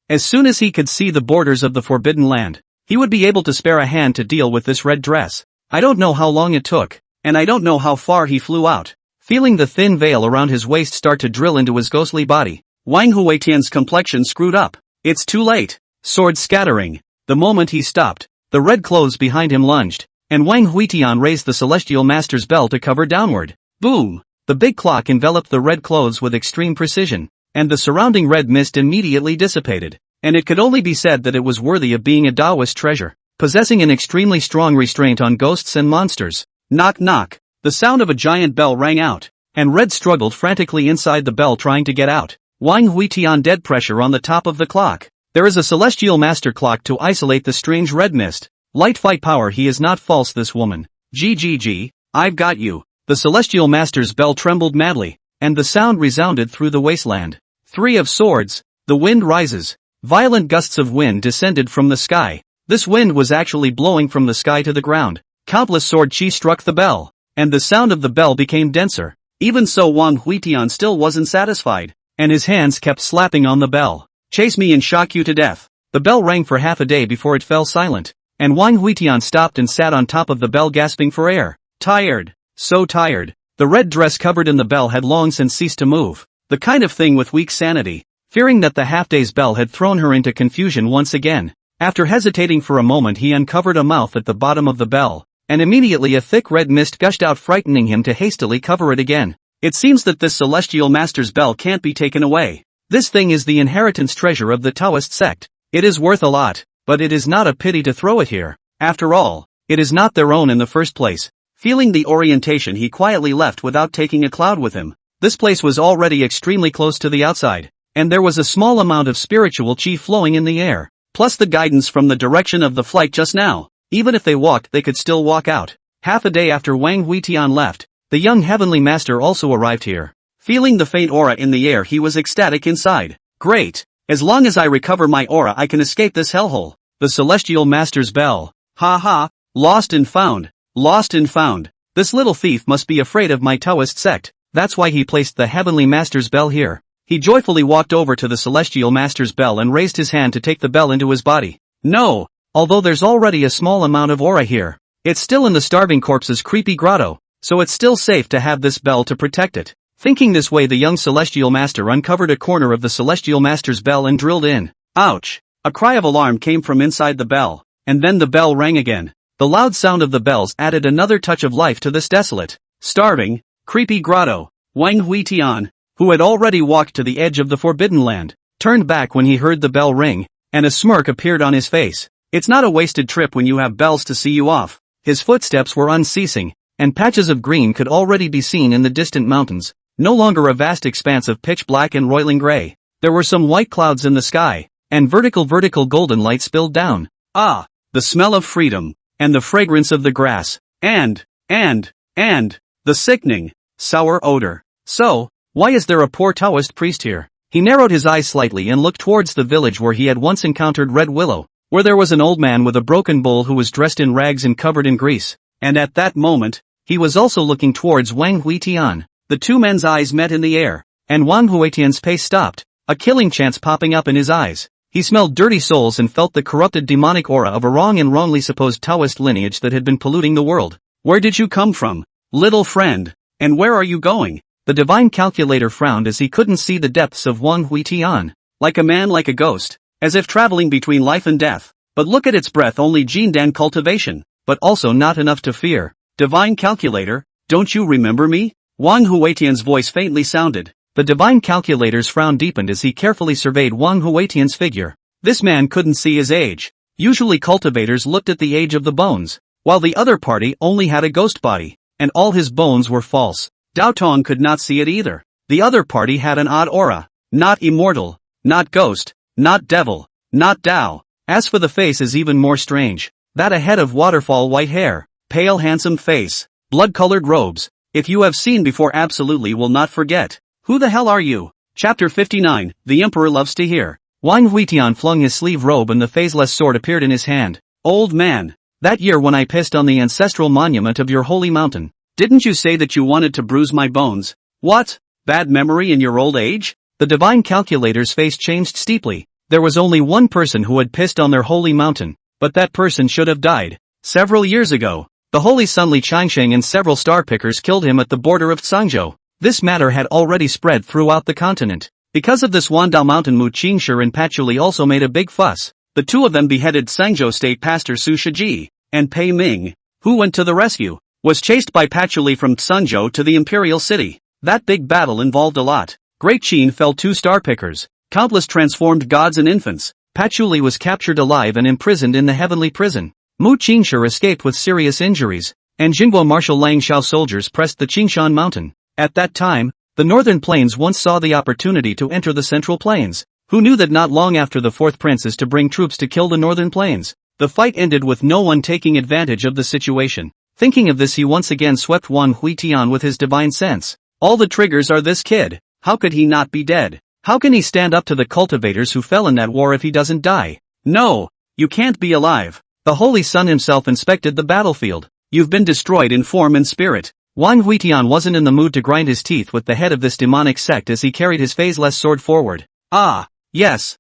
As soon as he could see the borders of the Forbidden Land, he would be able to spare a hand to deal with this red dress. I don't know how long it took, and I don't know how far he flew out. Feeling the thin veil around his waist start to drill into his ghostly body, Wang Huitian's complexion screwed up. It's too late. Sword scattering. The moment he stopped, the red clothes behind him lunged, and Wang Huitian raised the celestial master's bell to cover downward. Boom! The big clock enveloped the red clothes with extreme precision, and the surrounding red mist immediately dissipated, and it could only be said that it was worthy of being a Taoist treasure, possessing an extremely strong restraint on ghosts and monsters. Knock knock. The sound of a giant bell rang out, and Red struggled frantically inside the bell trying to get out. Wang Huitian dead pressure on the top of the clock. There is a celestial master clock to isolate the strange red mist. Light fight power, he is not false, this woman. GGG, I've got you. The celestial master's bell trembled madly, and the sound resounded through the wasteland. 3 of Swords. The wind rises. Violent gusts of wind descended from the sky. This wind was actually blowing from the sky to the ground. Countless sword chi struck the bell, and the sound of the bell became denser. Even so, Wang Huitian still wasn't satisfied, and his hands kept slapping on the bell. Chase me and shock you to death. The bell rang for half a day before it fell silent, and Wang Huitian stopped and sat on top of the bell gasping for air. Tired. So tired. The red dress covered in the bell had long since ceased to move. The kind of thing with weak sanity. Fearing that the half-day's bell had thrown her into confusion once again, after hesitating for a moment, he uncovered a mouth at the bottom of the bell, and immediately a thick red mist gushed out, frightening him to hastily cover it again. It seems that this celestial master's bell can't be taken away. This thing is the inheritance treasure of the Taoist sect. It is worth a lot, but it is not a pity to throw it here. After all, it is not their own in the first place. Feeling the orientation, he quietly left without taking a cloud with him. This place was already extremely close to the outside, and there was a small amount of spiritual chi flowing in the air, plus the guidance from the direction of the flight just now. Even if they walked, they could still walk out. Half a day after Wang Huitian left, the young heavenly master also arrived here. Feeling the faint aura in the air, he was ecstatic inside. Great! As long as I recover my aura, I can escape this hellhole. The celestial master's bell. Ha ha! Lost and found. Lost and found. This little thief must be afraid of my Taoist sect. That's why he placed the heavenly master's bell here. He joyfully walked over to the celestial master's bell and raised his hand to take the bell into his body. No! Although there's already a small amount of aura here, it's still in the starving corpse's creepy grotto, so it's still safe to have this bell to protect it. Thinking this way, the young celestial master uncovered a corner of the celestial master's bell and drilled in. Ouch! A cry of alarm came from inside the bell, and then the bell rang again. The loud sound of the bells added another touch of life to this desolate, starving, creepy grotto. Wang Huitian, who had already walked to the edge of the Forbidden Land, turned back when he heard the bell ring, and a smirk appeared on his face. It's not a wasted trip when you have bells to see you off. His footsteps were unceasing, and patches of green could already be seen in the distant mountains, no longer a vast expanse of pitch black and roiling gray. There were some white clouds in the sky, and vertical golden light spilled down. Ah! The smell of freedom, and the fragrance of the grass, and the sickening, sour odor. So, why is there a poor Taoist priest here? He narrowed his eyes slightly and looked towards the village where he had once encountered Red Willow, where there was an old man with a broken bowl who was dressed in rags and covered in grease. And at that moment, he was also looking towards Wang Huitian. The two men's eyes met in the air, and Wang Huitian's pace stopped, a killing chance popping up in his eyes. He smelled dirty souls and felt the corrupted demonic aura of a wrong and wrongly supposed Taoist lineage that had been polluting the world. Where did you come from, little friend? And where are you going? The divine calculator frowned as he couldn't see the depths of Wang Huitian. Like a man, like a ghost, as if traveling between life and death. But look at its breath, only Jindan cultivation, but also not enough to fear. Divine calculator, don't you remember me? Wang Huitian's voice faintly sounded. The divine calculator's frown deepened as he carefully surveyed Wang Huitian's figure. This man couldn't see his age. Usually cultivators looked at the age of the bones, while the other party only had a ghost body, and all his bones were false. Dao Tong could not see it either. The other party had an odd aura. Not immortal, not ghost, not devil, not Tao. As for the face is even more strange. That a head of waterfall white hair, pale handsome face, blood-colored robes. If you have seen before absolutely will not forget. Who the hell are you? Chapter 59, The Emperor Loves to Hear. Wang Huitian flung his sleeve robe and the phaseless sword appeared in his hand. Old man. That year when I pissed on the ancestral monument of your holy mountain. Didn't you say that you wanted to bruise my bones? What? Bad memory in your old age? The divine calculator's face changed steeply. There was only one person who had pissed on their holy mountain, but that person should have died. Several years ago. The holy son Li Changsheng and several star pickers killed him at the border of Tsangzhou. This matter had already spread throughout the continent. Because of this, Wandao Mountain Mu Qingshi and Patchouli also made a big fuss. The two of them beheaded Tsangzhou state pastor Su Shiji, and Pei Ming, who went to the rescue, was chased by Patchouli from Tsangzhou to the imperial city. That big battle involved a lot. Great Qin fell 2 star pickers, countless transformed gods and infants. Patchouli was captured alive and imprisoned in the heavenly prison. Mu Qingshi escaped with serious injuries, and Jingguo Marshal Lang Shao soldiers pressed the Qingshan mountain. At that time, the northern plains once saw the opportunity to enter the central plains. Who knew that not long after the 4th prince is to bring troops to kill the northern plains? The fight ended with no one taking advantage of the situation. Thinking of this, he once again swept Wang Huitian with his divine sense. All the triggers are this kid. How could he not be dead? How can he stand up to the cultivators who fell in that war if he doesn't die? No, you can't be alive. The Holy Sun himself inspected the battlefield. You've been destroyed in form and spirit. Wang Huitian wasn't in the mood to grind his teeth with the head of this demonic sect as he carried his phaseless sword forward. Ah, yes,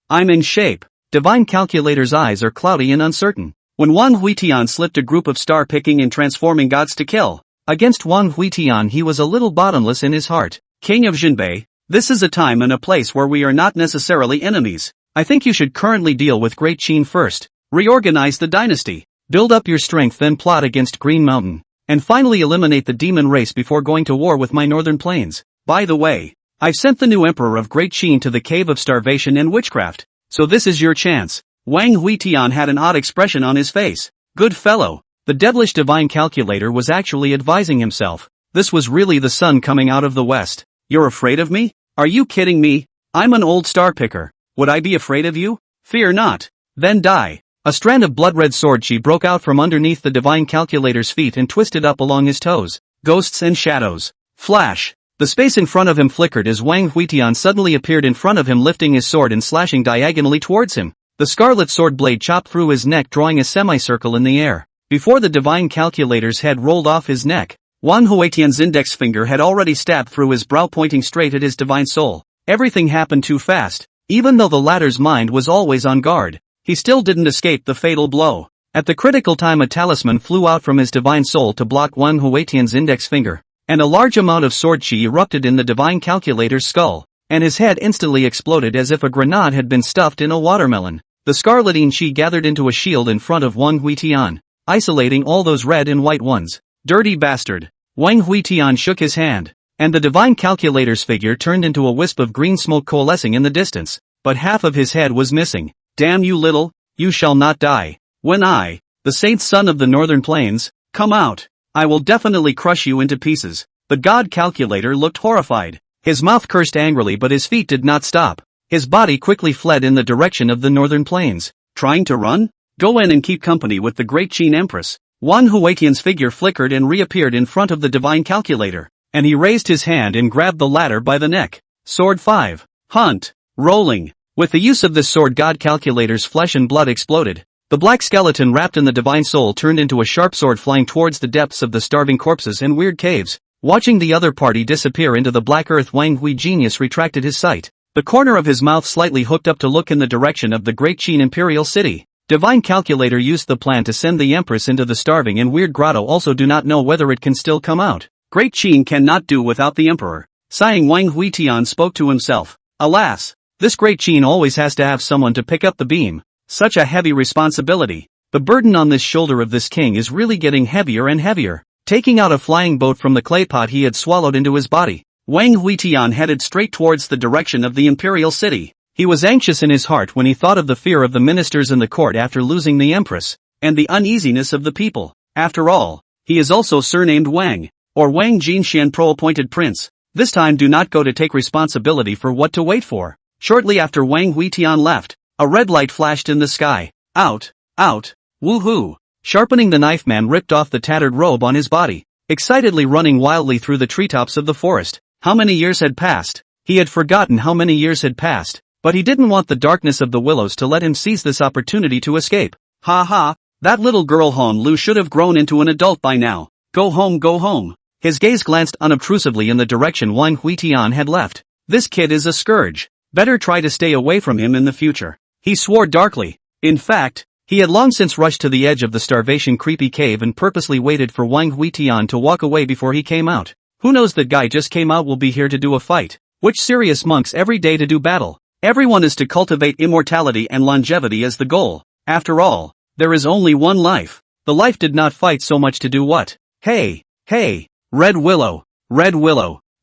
I'm in shape. Divine Calculator's eyes are cloudy and uncertain. When Wang Huitian slipped a group of star-picking and transforming gods to kill, against Wang Huitian he was a little bottomless in his heart. King of Jinbei, this is a time and a place where we are not necessarily enemies. I think you should currently deal with Great Qin first, reorganize the dynasty, build up your strength, then plot against Green Mountain, and finally eliminate the demon race before going to war with my northern plains. By the way, I've sent the new emperor of Great Qin to the cave of starvation and witchcraft, so this is your chance. Wang Huitian had an odd expression on his face. Good fellow, the devilish divine calculator was actually advising himself. This was really the sun coming out of the west. You're afraid of me? Are you kidding me? I'm an old star picker. Would I be afraid of you? Fear not. Then die. A strand of blood-red sword chi broke out from underneath the divine calculator's feet and twisted up along his toes. Ghosts and shadows. Flash. The space in front of him flickered as Wang Huitian suddenly appeared in front of him, lifting his sword and slashing diagonally towards him. The scarlet sword blade chopped through his neck, drawing a semicircle in the air. Before the divine calculator's head rolled off his neck, Wang Huitian's index finger had already stabbed through his brow, pointing straight at his divine soul. Everything happened too fast. Even though the latter's mind was always on guard, he still didn't escape the fatal blow. At the critical time, a talisman flew out from his divine soul to block Wang Huitian's index finger, and a large amount of sword chi erupted in the divine calculator's skull, and his head instantly exploded as if a grenade had been stuffed in a watermelon. The scarletine chi gathered into a shield in front of Wang Huitian, isolating all those red and white ones. Dirty bastard. Wang Huitian shook his hand, and the divine calculator's figure turned into a wisp of green smoke coalescing in the distance, but half of his head was missing. Damn you little, you shall not die. When I, the saint son of the northern plains, come out, I will definitely crush you into pieces. The god calculator looked horrified. His mouth cursed angrily, but his feet did not stop. His body quickly fled in the direction of the northern plains. Trying to run? Go in and keep company with the Great Qin Empress. Wang Huitian's figure flickered and reappeared in front of the divine calculator, and he raised his hand and grabbed the latter by the neck. Sword 5. Hunt. Rolling. With the use of this sword, god calculator's flesh and blood exploded. The black skeleton wrapped in the divine soul turned into a sharp sword, flying towards the depths of the starving corpses and weird caves. Watching the other party disappear into the black earth, Wang Hui genius retracted his sight. The corner of his mouth slightly hooked up to look in the direction of the Great Qin Imperial City. Divine Calculator used the plan to send the Empress into the starving and weird grotto. Also do not know whether it can still come out. Great Qin cannot do without the Emperor. Sighing, Wang Huitian spoke to himself. Alas! This Great Qin always has to have someone to pick up the beam. Such a heavy responsibility. The burden on this shoulder of this king is really getting heavier and heavier. Taking out a flying boat from the clay pot he had swallowed into his body, Wang Huitian headed straight towards the direction of the Imperial City. He was anxious in his heart when he thought of the fear of the ministers in the court after losing the Empress, and the uneasiness of the people. After all, he is also surnamed Wang, or Wang Jinshan, pro-appointed prince. This time do not go to take responsibility for what to wait for. Shortly after Wang Huitian left, a red light flashed in the sky. Out, out, woohoo. Sharpening the knife, man ripped off the tattered robe on his body, excitedly running wildly through the treetops of the forest. How many years had passed? He had forgotten how many years had passed, but he didn't want the darkness of the willows to let him seize this opportunity to escape. Ha ha, that little girl Hon Lu should have grown into an adult by now. Go home, go home. His gaze glanced unobtrusively in the direction Wang Huitian had left. This kid is a scourge. Better try to stay away from him in the future. He swore darkly. In fact, he had long since rushed to the edge of the starvation creepy cave and purposely waited for Wang Huitian to walk away before he came out. Who knows, that guy just came out will be here to do a fight. Which serious monks every day to do battle. Everyone is to cultivate immortality and longevity as the goal. After all, there is only one life. The life did not fight so much to do what? Hey, hey, Red Willow,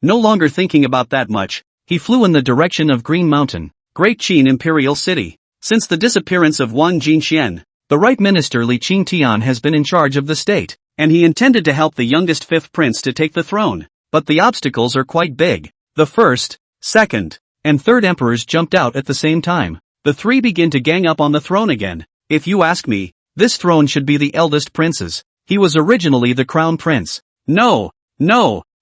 no longer thinking about that much, he flew in the direction of Green Mountain, Great Qin Imperial City. Since the disappearance of Wang Jinxian, the right minister Li Qingtian has been in charge of the state, and he intended to help the youngest fifth prince to take the throne. But the obstacles are quite big. The first, second, and third emperors jumped out at the same time. The three begin to gang up on the throne again. If you ask me, this throne should be the eldest prince's. He was originally the crown prince. No,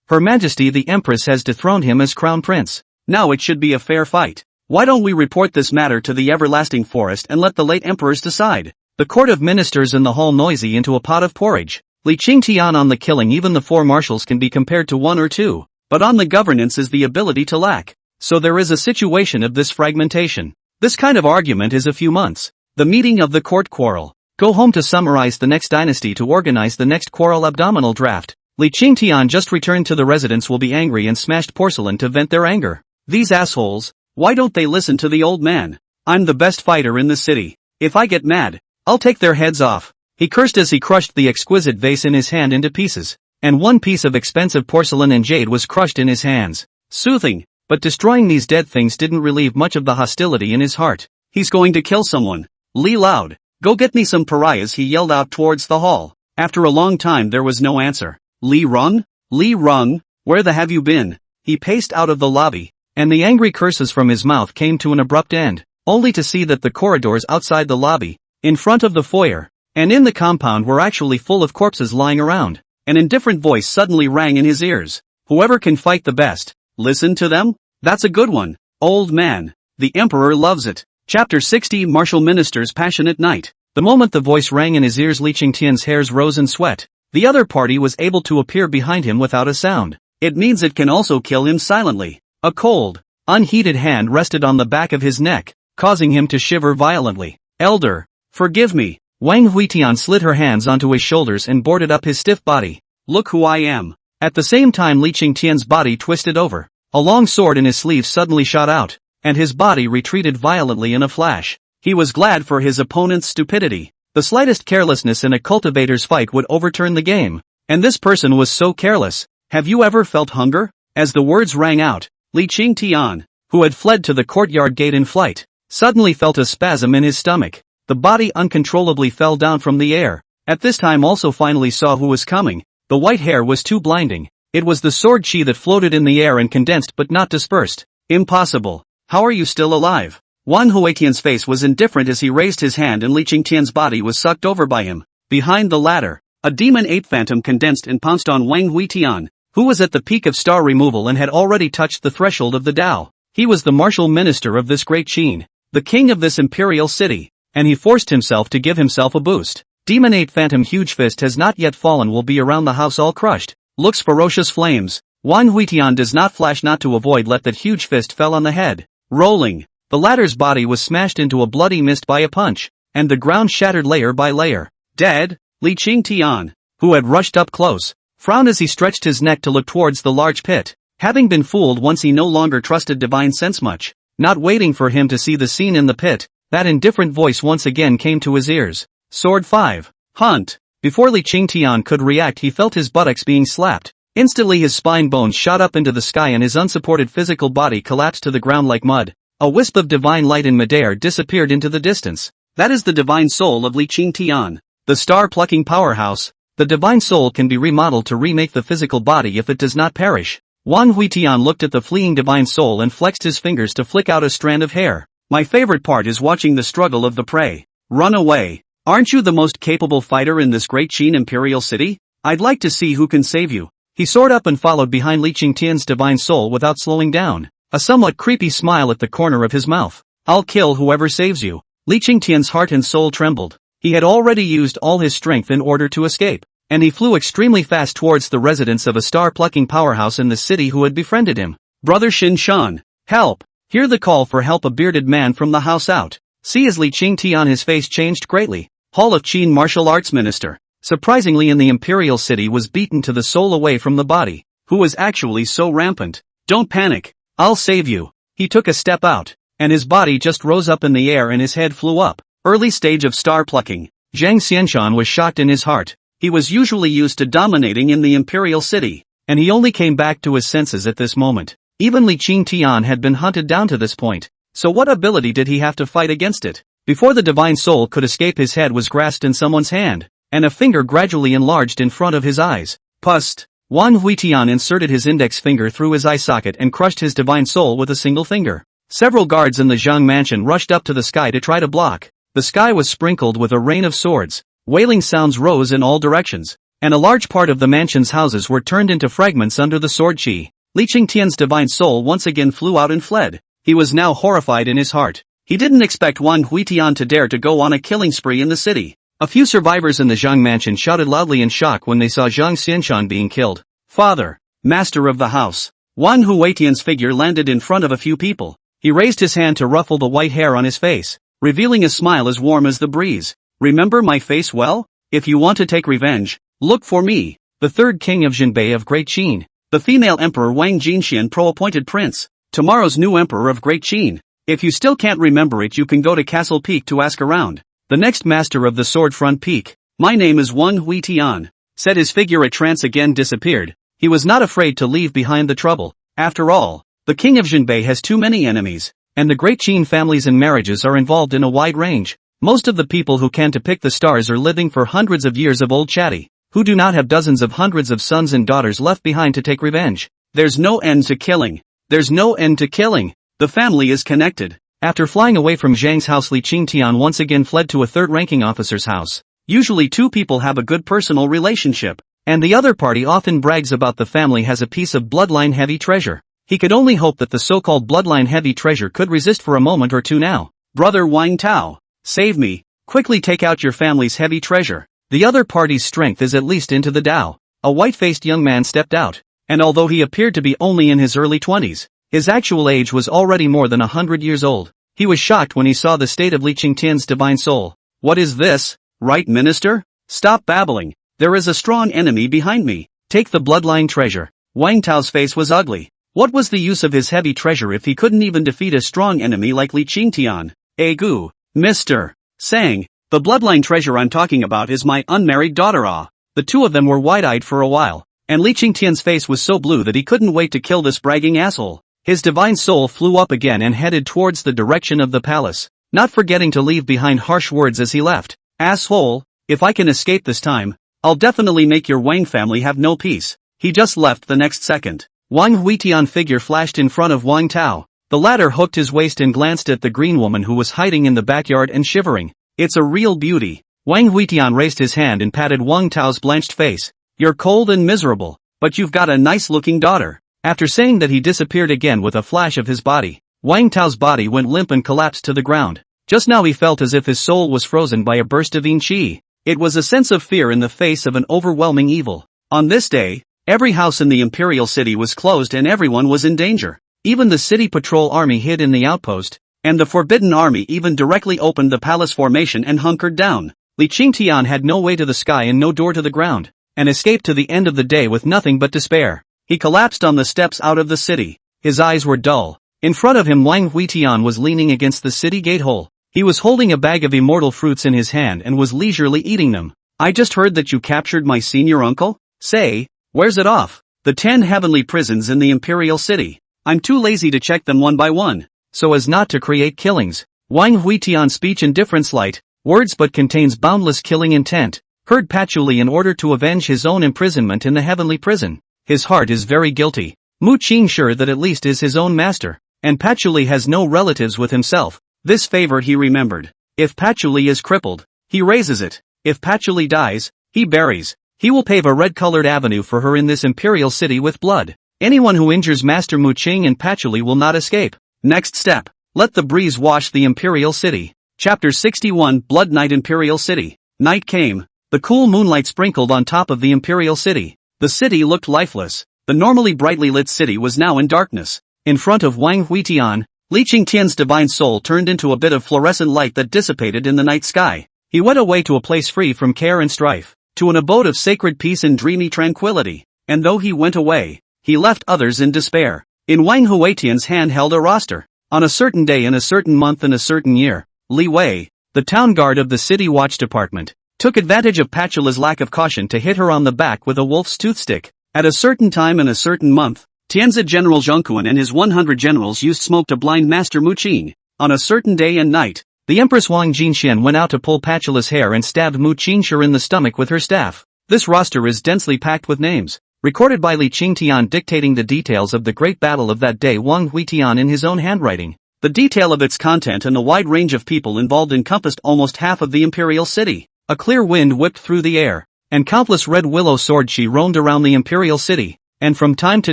Her Majesty the Empress has dethroned him as crown prince. Now it should be a fair fight. Why don't we report this matter to the everlasting forest and let the late emperors decide? The court of ministers in the hall noisy into a pot of porridge. Li Qingtian on the killing, even the four marshals can be compared to one or two, but on the governance is the ability to lack. So there is a situation of this fragmentation. This kind of argument is a few months. The meeting of the court quarrel. Go home to summarize the next dynasty to organize the next quarrel abdominal draft. Li Qingtian just returned to the residence will be angry and smashed porcelain to vent their anger. These assholes, why don't they listen to the old man? I'm the best fighter in the city. If I get mad, I'll take their heads off. He cursed as he crushed the exquisite vase in his hand into pieces, and one piece of expensive porcelain and jade was crushed in his hands. Soothing, but destroying these dead things didn't relieve much of the hostility in his heart. He's going to kill someone. Li loud. Go get me some pariahs, he yelled out towards the hall. After a long time there was no answer. Li Rung, where the have you been? He paced out of the lobby, and the angry curses from his mouth came to an abrupt end, only to see that the corridors outside the lobby, in front of the foyer, and in the compound were actually full of corpses lying around. An indifferent voice suddenly rang in his ears. Whoever can fight the best, listen to them? That's a good one, old man. The emperor loves it. Chapter 60 Martial Minister's Passionate Night. The moment the voice rang in his ears, Li Qingtian's hairs rose in sweat. The other party was able to appear behind him without a sound. It means it can also kill him silently. A cold, unheated hand rested on the back of his neck, causing him to shiver violently. Elder, forgive me. Wang Huitian slid her hands onto his shoulders and boarded up his stiff body. Look who I am. At the same time Li Qingtian's body twisted over. A long sword in his sleeve suddenly shot out, and his body retreated violently in a flash. He was glad for his opponent's stupidity. The slightest carelessness in a cultivator's fight would overturn the game. And this person was so careless. Have you ever felt hunger? As the words rang out, Li Qingtian, who had fled to the courtyard gate in flight, suddenly felt a spasm in his stomach. The body uncontrollably fell down from the air. At this time also finally saw who was coming. The white hair was too blinding. It was the sword chi that floated in the air and condensed but not dispersed. Impossible. How are you still alive? Wang Huitian's face was indifferent as he raised his hand and Li Qingtian's body was sucked over by him. Behind the latter, a demon ape phantom condensed and pounced on Wang Huitian, who was at the peak of star removal and had already touched the threshold of the Tao. He was the martial minister of this great Qin, the king of this imperial city, and he forced himself to give himself a boost. Demon ape phantom huge fist has not yet fallen, will be around the house all crushed. Looks ferocious flames. Wang Huitian does not flash not to avoid let that huge fist fell on the head. Rolling. The latter's body was smashed into a bloody mist by a punch, and the ground shattered layer by layer. Dead? Li Qingtian, who had rushed up close, frowned as he stretched his neck to look towards the large pit. Having been fooled once, he no longer trusted divine sense much. Not waiting for him to see the scene in the pit, that indifferent voice once again came to his ears. Sword 5. Hunt. Before Li Qingtian could react, he felt his buttocks being slapped. Instantly his spine bones shot up into the sky and his unsupported physical body collapsed to the ground like mud. A wisp of divine light in midair disappeared into the distance. That is the divine soul of Li Qingtian, the star-plucking powerhouse. The divine soul can be remodeled to remake the physical body if it does not perish. Wang Huitian looked at the fleeing divine soul and flexed his fingers to flick out a strand of hair. My favorite part is watching the struggle of the prey. Run away. Aren't you the most capable fighter in this great Qin imperial city? I'd like to see who can save you. He soared up and followed behind Li Qingtian's divine soul without slowing down, a somewhat creepy smile at the corner of his mouth. I'll kill whoever saves you. Li Qingtian's heart and soul trembled. He had already used all his strength in order to escape, and he flew extremely fast towards the residence of a star-plucking powerhouse in the city who had befriended him. Brother Xin Shan, help! Hear the call for help, a bearded man from the house out. See, as Li Qingtian, his face changed greatly. Hall of Qin martial arts minister, surprisingly in the imperial city, was beaten to the soul away from the body, who was actually so rampant. Don't panic, I'll save you. He took a step out, and his body just rose up in the air and his head flew up. Early stage of star plucking. Zhang Xianshan was shocked in his heart. He was usually used to dominating in the imperial city, and he only came back to his senses at this moment. Even Li Qingtian had been hunted down to this point, so what ability did he have to fight against it? Before the divine soul could escape, his head was grasped in someone's hand, and a finger gradually enlarged in front of his eyes. Pust! Wang Huitian inserted his index finger through his eye socket and crushed his divine soul with a single finger. Several guards in the Zhang mansion rushed up to the sky to try to block. The sky was sprinkled with a rain of swords. Wailing sounds rose in all directions, and a large part of the mansion's houses were turned into fragments under the sword chi. Li Qingtian's divine soul once again flew out and fled. He was now horrified in his heart. He didn't expect Wang Huitian to dare to go on a killing spree in the city. A few survivors in the Zhang mansion shouted loudly in shock when they saw Zhang Xianshan being killed. Father, master of the house. Wang Huitian's figure landed in front of a few people. He raised his hand to ruffle the white hair on his face, revealing a smile as warm as the breeze. Remember my face well? If you want to take revenge, look for me, the third king of Jinbei of Great Qin, the female emperor Wang Jinxian, pro-appointed prince, tomorrow's new emperor of Great Qin. If you still can't remember it, you can go to Castle Peak to ask around. The next master of the sword front peak. My name is Wang Huitian. Said his figure at trance again disappeared. He was not afraid to leave behind the trouble. After all, the king of Jinbei has too many enemies, and the Great Qin families and marriages are involved in a wide range. Most of the people who can depict the stars are living for hundreds of years of old chatty, who do not have dozens of hundreds of sons and daughters left behind to take revenge. There's no end to killing. There's no end to killing. The family is connected. After flying away from Zhang's house, Li Qingtian once again fled to a third-ranking officer's house. Usually two people have a good personal relationship, and the other party often brags about the family has a piece of bloodline-heavy treasure. He could only hope that the so-called bloodline-heavy treasure could resist for a moment or two now. Brother Wang Tao, save me. Quickly take out your family's heavy treasure. The other party's strength is at least into the Tao. A white-faced young man stepped out, and although he appeared to be only in his early 20s, his actual age was already more than 100 years old. He was shocked when he saw the state of Li Qingtian's divine soul. What is this, right minister? Stop babbling. There is a strong enemy behind me. Take the bloodline treasure. Wang Tao's face was ugly. What was the use of his heavy treasure if he couldn't even defeat a strong enemy like Li Qingtian? Egu. Mr. Sang, the bloodline treasure I'm talking about is my unmarried daughter. The two of them were wide-eyed for a while, and Li Qingtian's face was so blue that he couldn't wait to kill this bragging asshole. His divine soul flew up again and headed towards the direction of the palace, not forgetting to leave behind harsh words as he left. Asshole, if I can escape this time, I'll definitely make your Wang family have no peace. He just left the next second. Wang Huitian figure flashed in front of Wang Tao. The latter hooked his waist and glanced at the green woman who was hiding in the backyard and shivering. It's a real beauty. Wang Huitian raised his hand and patted Wang Tao's blanched face. You're cold and miserable, but you've got a nice-looking daughter. After saying that, he disappeared again with a flash of his body. Wang Tao's body went limp and collapsed to the ground. Just now he felt as if his soul was frozen by a burst of qi. It was a sense of fear in the face of an overwhelming evil. On this day, every house in the imperial city was closed and everyone was in danger. Even the city patrol army hid in the outpost, and the Forbidden Army even directly opened the palace formation and hunkered down. Li Qingtian had no way to the sky and no door to the ground, and escaped to the end of the day with nothing but despair. He collapsed on the steps out of the city. His eyes were dull. In front of him, Wang Huitian was leaning against the city gate hole. He was holding a bag of immortal fruits in his hand and was leisurely eating them. I just heard that you captured my senior uncle? Say, where's it off? The 10 heavenly prisons in the imperial city. I'm too lazy to check them one by one, so as not to create killings. Wang Huitian's speech in different slight words but contains boundless killing intent, heard patchouli in order to avenge his own imprisonment in the heavenly prison. His heart is very guilty. Mu Qin sure that at least is his own master, and Patchouli has no relatives with himself. This favor he remembered. If Patchouli is crippled, he raises it. If Patchouli dies, he buries. He will pave a red-colored avenue for her in this imperial city with blood. Anyone who injures Master Mu Qing and Patchouli will not escape. Next step. Let the breeze wash the imperial city. Chapter 61 Blood Night Imperial City. Night came. The cool moonlight sprinkled on top of the imperial city. The city looked lifeless. The normally brightly lit city was now in darkness. In front of Wang Huitian, Li Qingtian's divine soul turned into a bit of fluorescent light that dissipated in the night sky. He went away to a place free from care and strife, to an abode of sacred peace and dreamy tranquility. And though he went away, he left others in despair. In Wang Huitian's hand held a roster. On a certain day in a certain month in a certain year, Li Wei, the town guard of the city watch department, took advantage of Patchoula's lack of caution to hit her on the back with a wolf's toothstick. At a certain time in a certain month, Tianzi General Zhongquan and his 100 generals used smoke to blind Master Mu Qing. On a certain day and night, the Empress Wang Jinxian went out to pull Patchoula's hair and stabbed Mu Qingshi in the stomach with her staff. This roster is densely packed with names, recorded by Li Qingtian dictating the details of the great battle of that day Wang Huitian in his own handwriting. The detail of its content and the wide range of people involved encompassed almost half of the imperial city. A clear wind whipped through the air, and countless red willow swordshi roamed around the imperial city, and from time to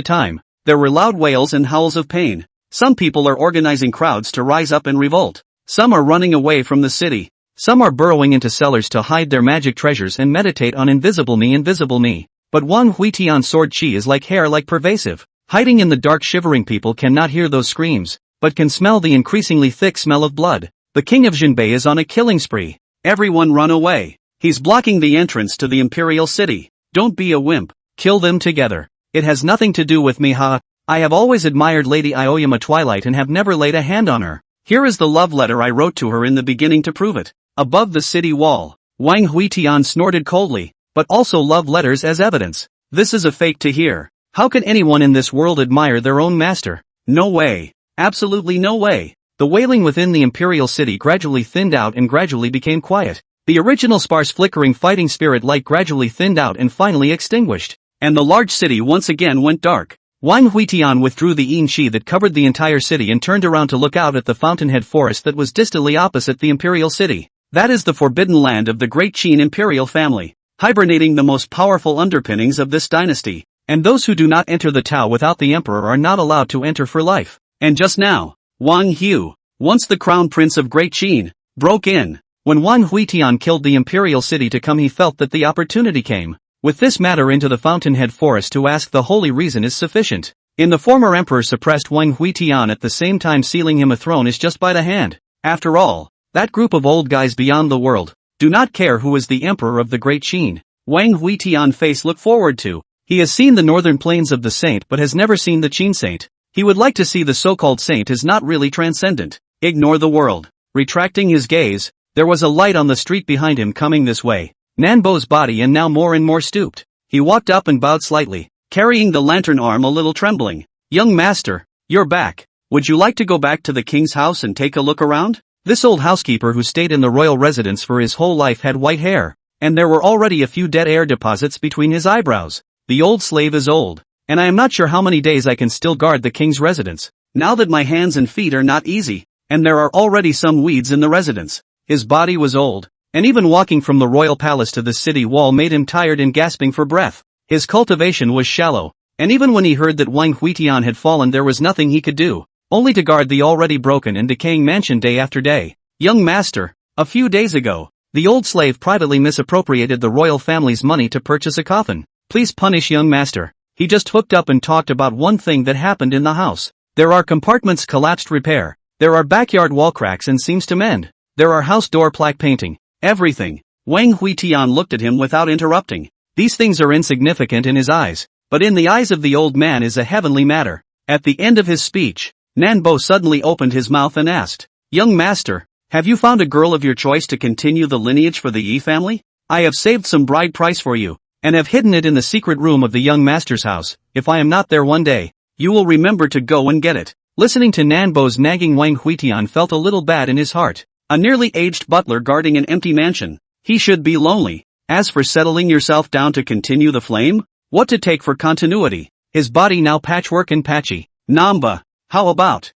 time, there were loud wails and howls of pain. Some people are organizing crowds to rise up and revolt. Some are running away from the city. Some are burrowing into cellars to hide their magic treasures and meditate on invisible me. But Wang Huitian's sword chi is like hair, like pervasive. Hiding in the dark, shivering people cannot hear those screams, but can smell the increasingly thick smell of blood. The king of Jinbei is on a killing spree. Everyone run away. He's blocking the entrance to the imperial city. Don't be a wimp. Kill them together. It has nothing to do with me, ha. I have always admired Lady Aoyama Twilight and have never laid a hand on her. Here is the love letter I wrote to her in the beginning to prove it. Above the city wall. Wang Huitian snorted coldly, but also love letters as evidence. This is a fake to hear. How can anyone in this world admire their own master? No way. Absolutely no way. The wailing within the imperial city gradually thinned out and gradually became quiet. The original sparse flickering fighting spirit light gradually thinned out and finally extinguished. And the large city once again went dark. Wang Huitian withdrew the yin qi that covered the entire city and turned around to look out at the fountainhead forest that was distantly opposite the imperial city. That is the forbidden land of the great Qin imperial family, hibernating the most powerful underpinnings of this dynasty. And those who do not enter the Tao without the emperor are not allowed to enter for life. And just now, Wang Hu, once the crown prince of Great Qin, broke in. When Wang Huitian killed the imperial city to come, he felt that the opportunity came. With this matter into the fountainhead forest to ask the holy reason is sufficient. In the former emperor suppressed Wang Huitian at the same time sealing him a throne is just by the hand. After all, that group of old guys beyond the world, do not care who is the emperor of the Great Qin. Wang Huitian face look forward to. He has seen the northern plains of the saint but has never seen the Qin saint. He would like to see the so-called saint is not really transcendent. Ignore the world. Retracting his gaze, there was a light on the street behind him coming this way. Nanbo's body and now more stooped. He walked up and bowed slightly, carrying the lantern arm a little trembling. Young master, you're back. Would you like to go back to the king's house and take a look around? This old housekeeper who stayed in the royal residence for his whole life had white hair, and there were already a few dead air deposits between his eyebrows. The old slave is old, and I am not sure how many days I can still guard the king's residence, now that my hands and feet are not easy, and there are already some weeds in the residence. His body was old, and even walking from the royal palace to the city wall made him tired and gasping for breath. His cultivation was shallow, and even when he heard that Wang Huitian had fallen there was nothing he could do, only to guard the already broken and decaying mansion day after day. Young master, a few days ago, the old slave privately misappropriated the royal family's money to purchase a coffin. Please punish young master. He just hooked up and talked about one thing that happened in the house. There are compartments collapsed repair. There are backyard wall cracks and seams to mend. There are house door plaque painting. Everything. Wang Huitian looked at him without interrupting. These things are insignificant in his eyes, but in the eyes of the old man is a heavenly matter. At the end of his speech, Nanbo suddenly opened his mouth and asked, Young master, have you found a girl of your choice to continue the lineage for the Yi family? I have saved some bride price for you, and have hidden it in the secret room of the young master's house. If I am not there one day, you will remember to go and get it. Listening to Nanbo's nagging, Wang Huitian felt a little bad in his heart. A nearly aged butler guarding an empty mansion. He should be lonely. As for settling yourself down to continue the flame, what to take for continuity? his body now patchwork and patchy. Namba, how about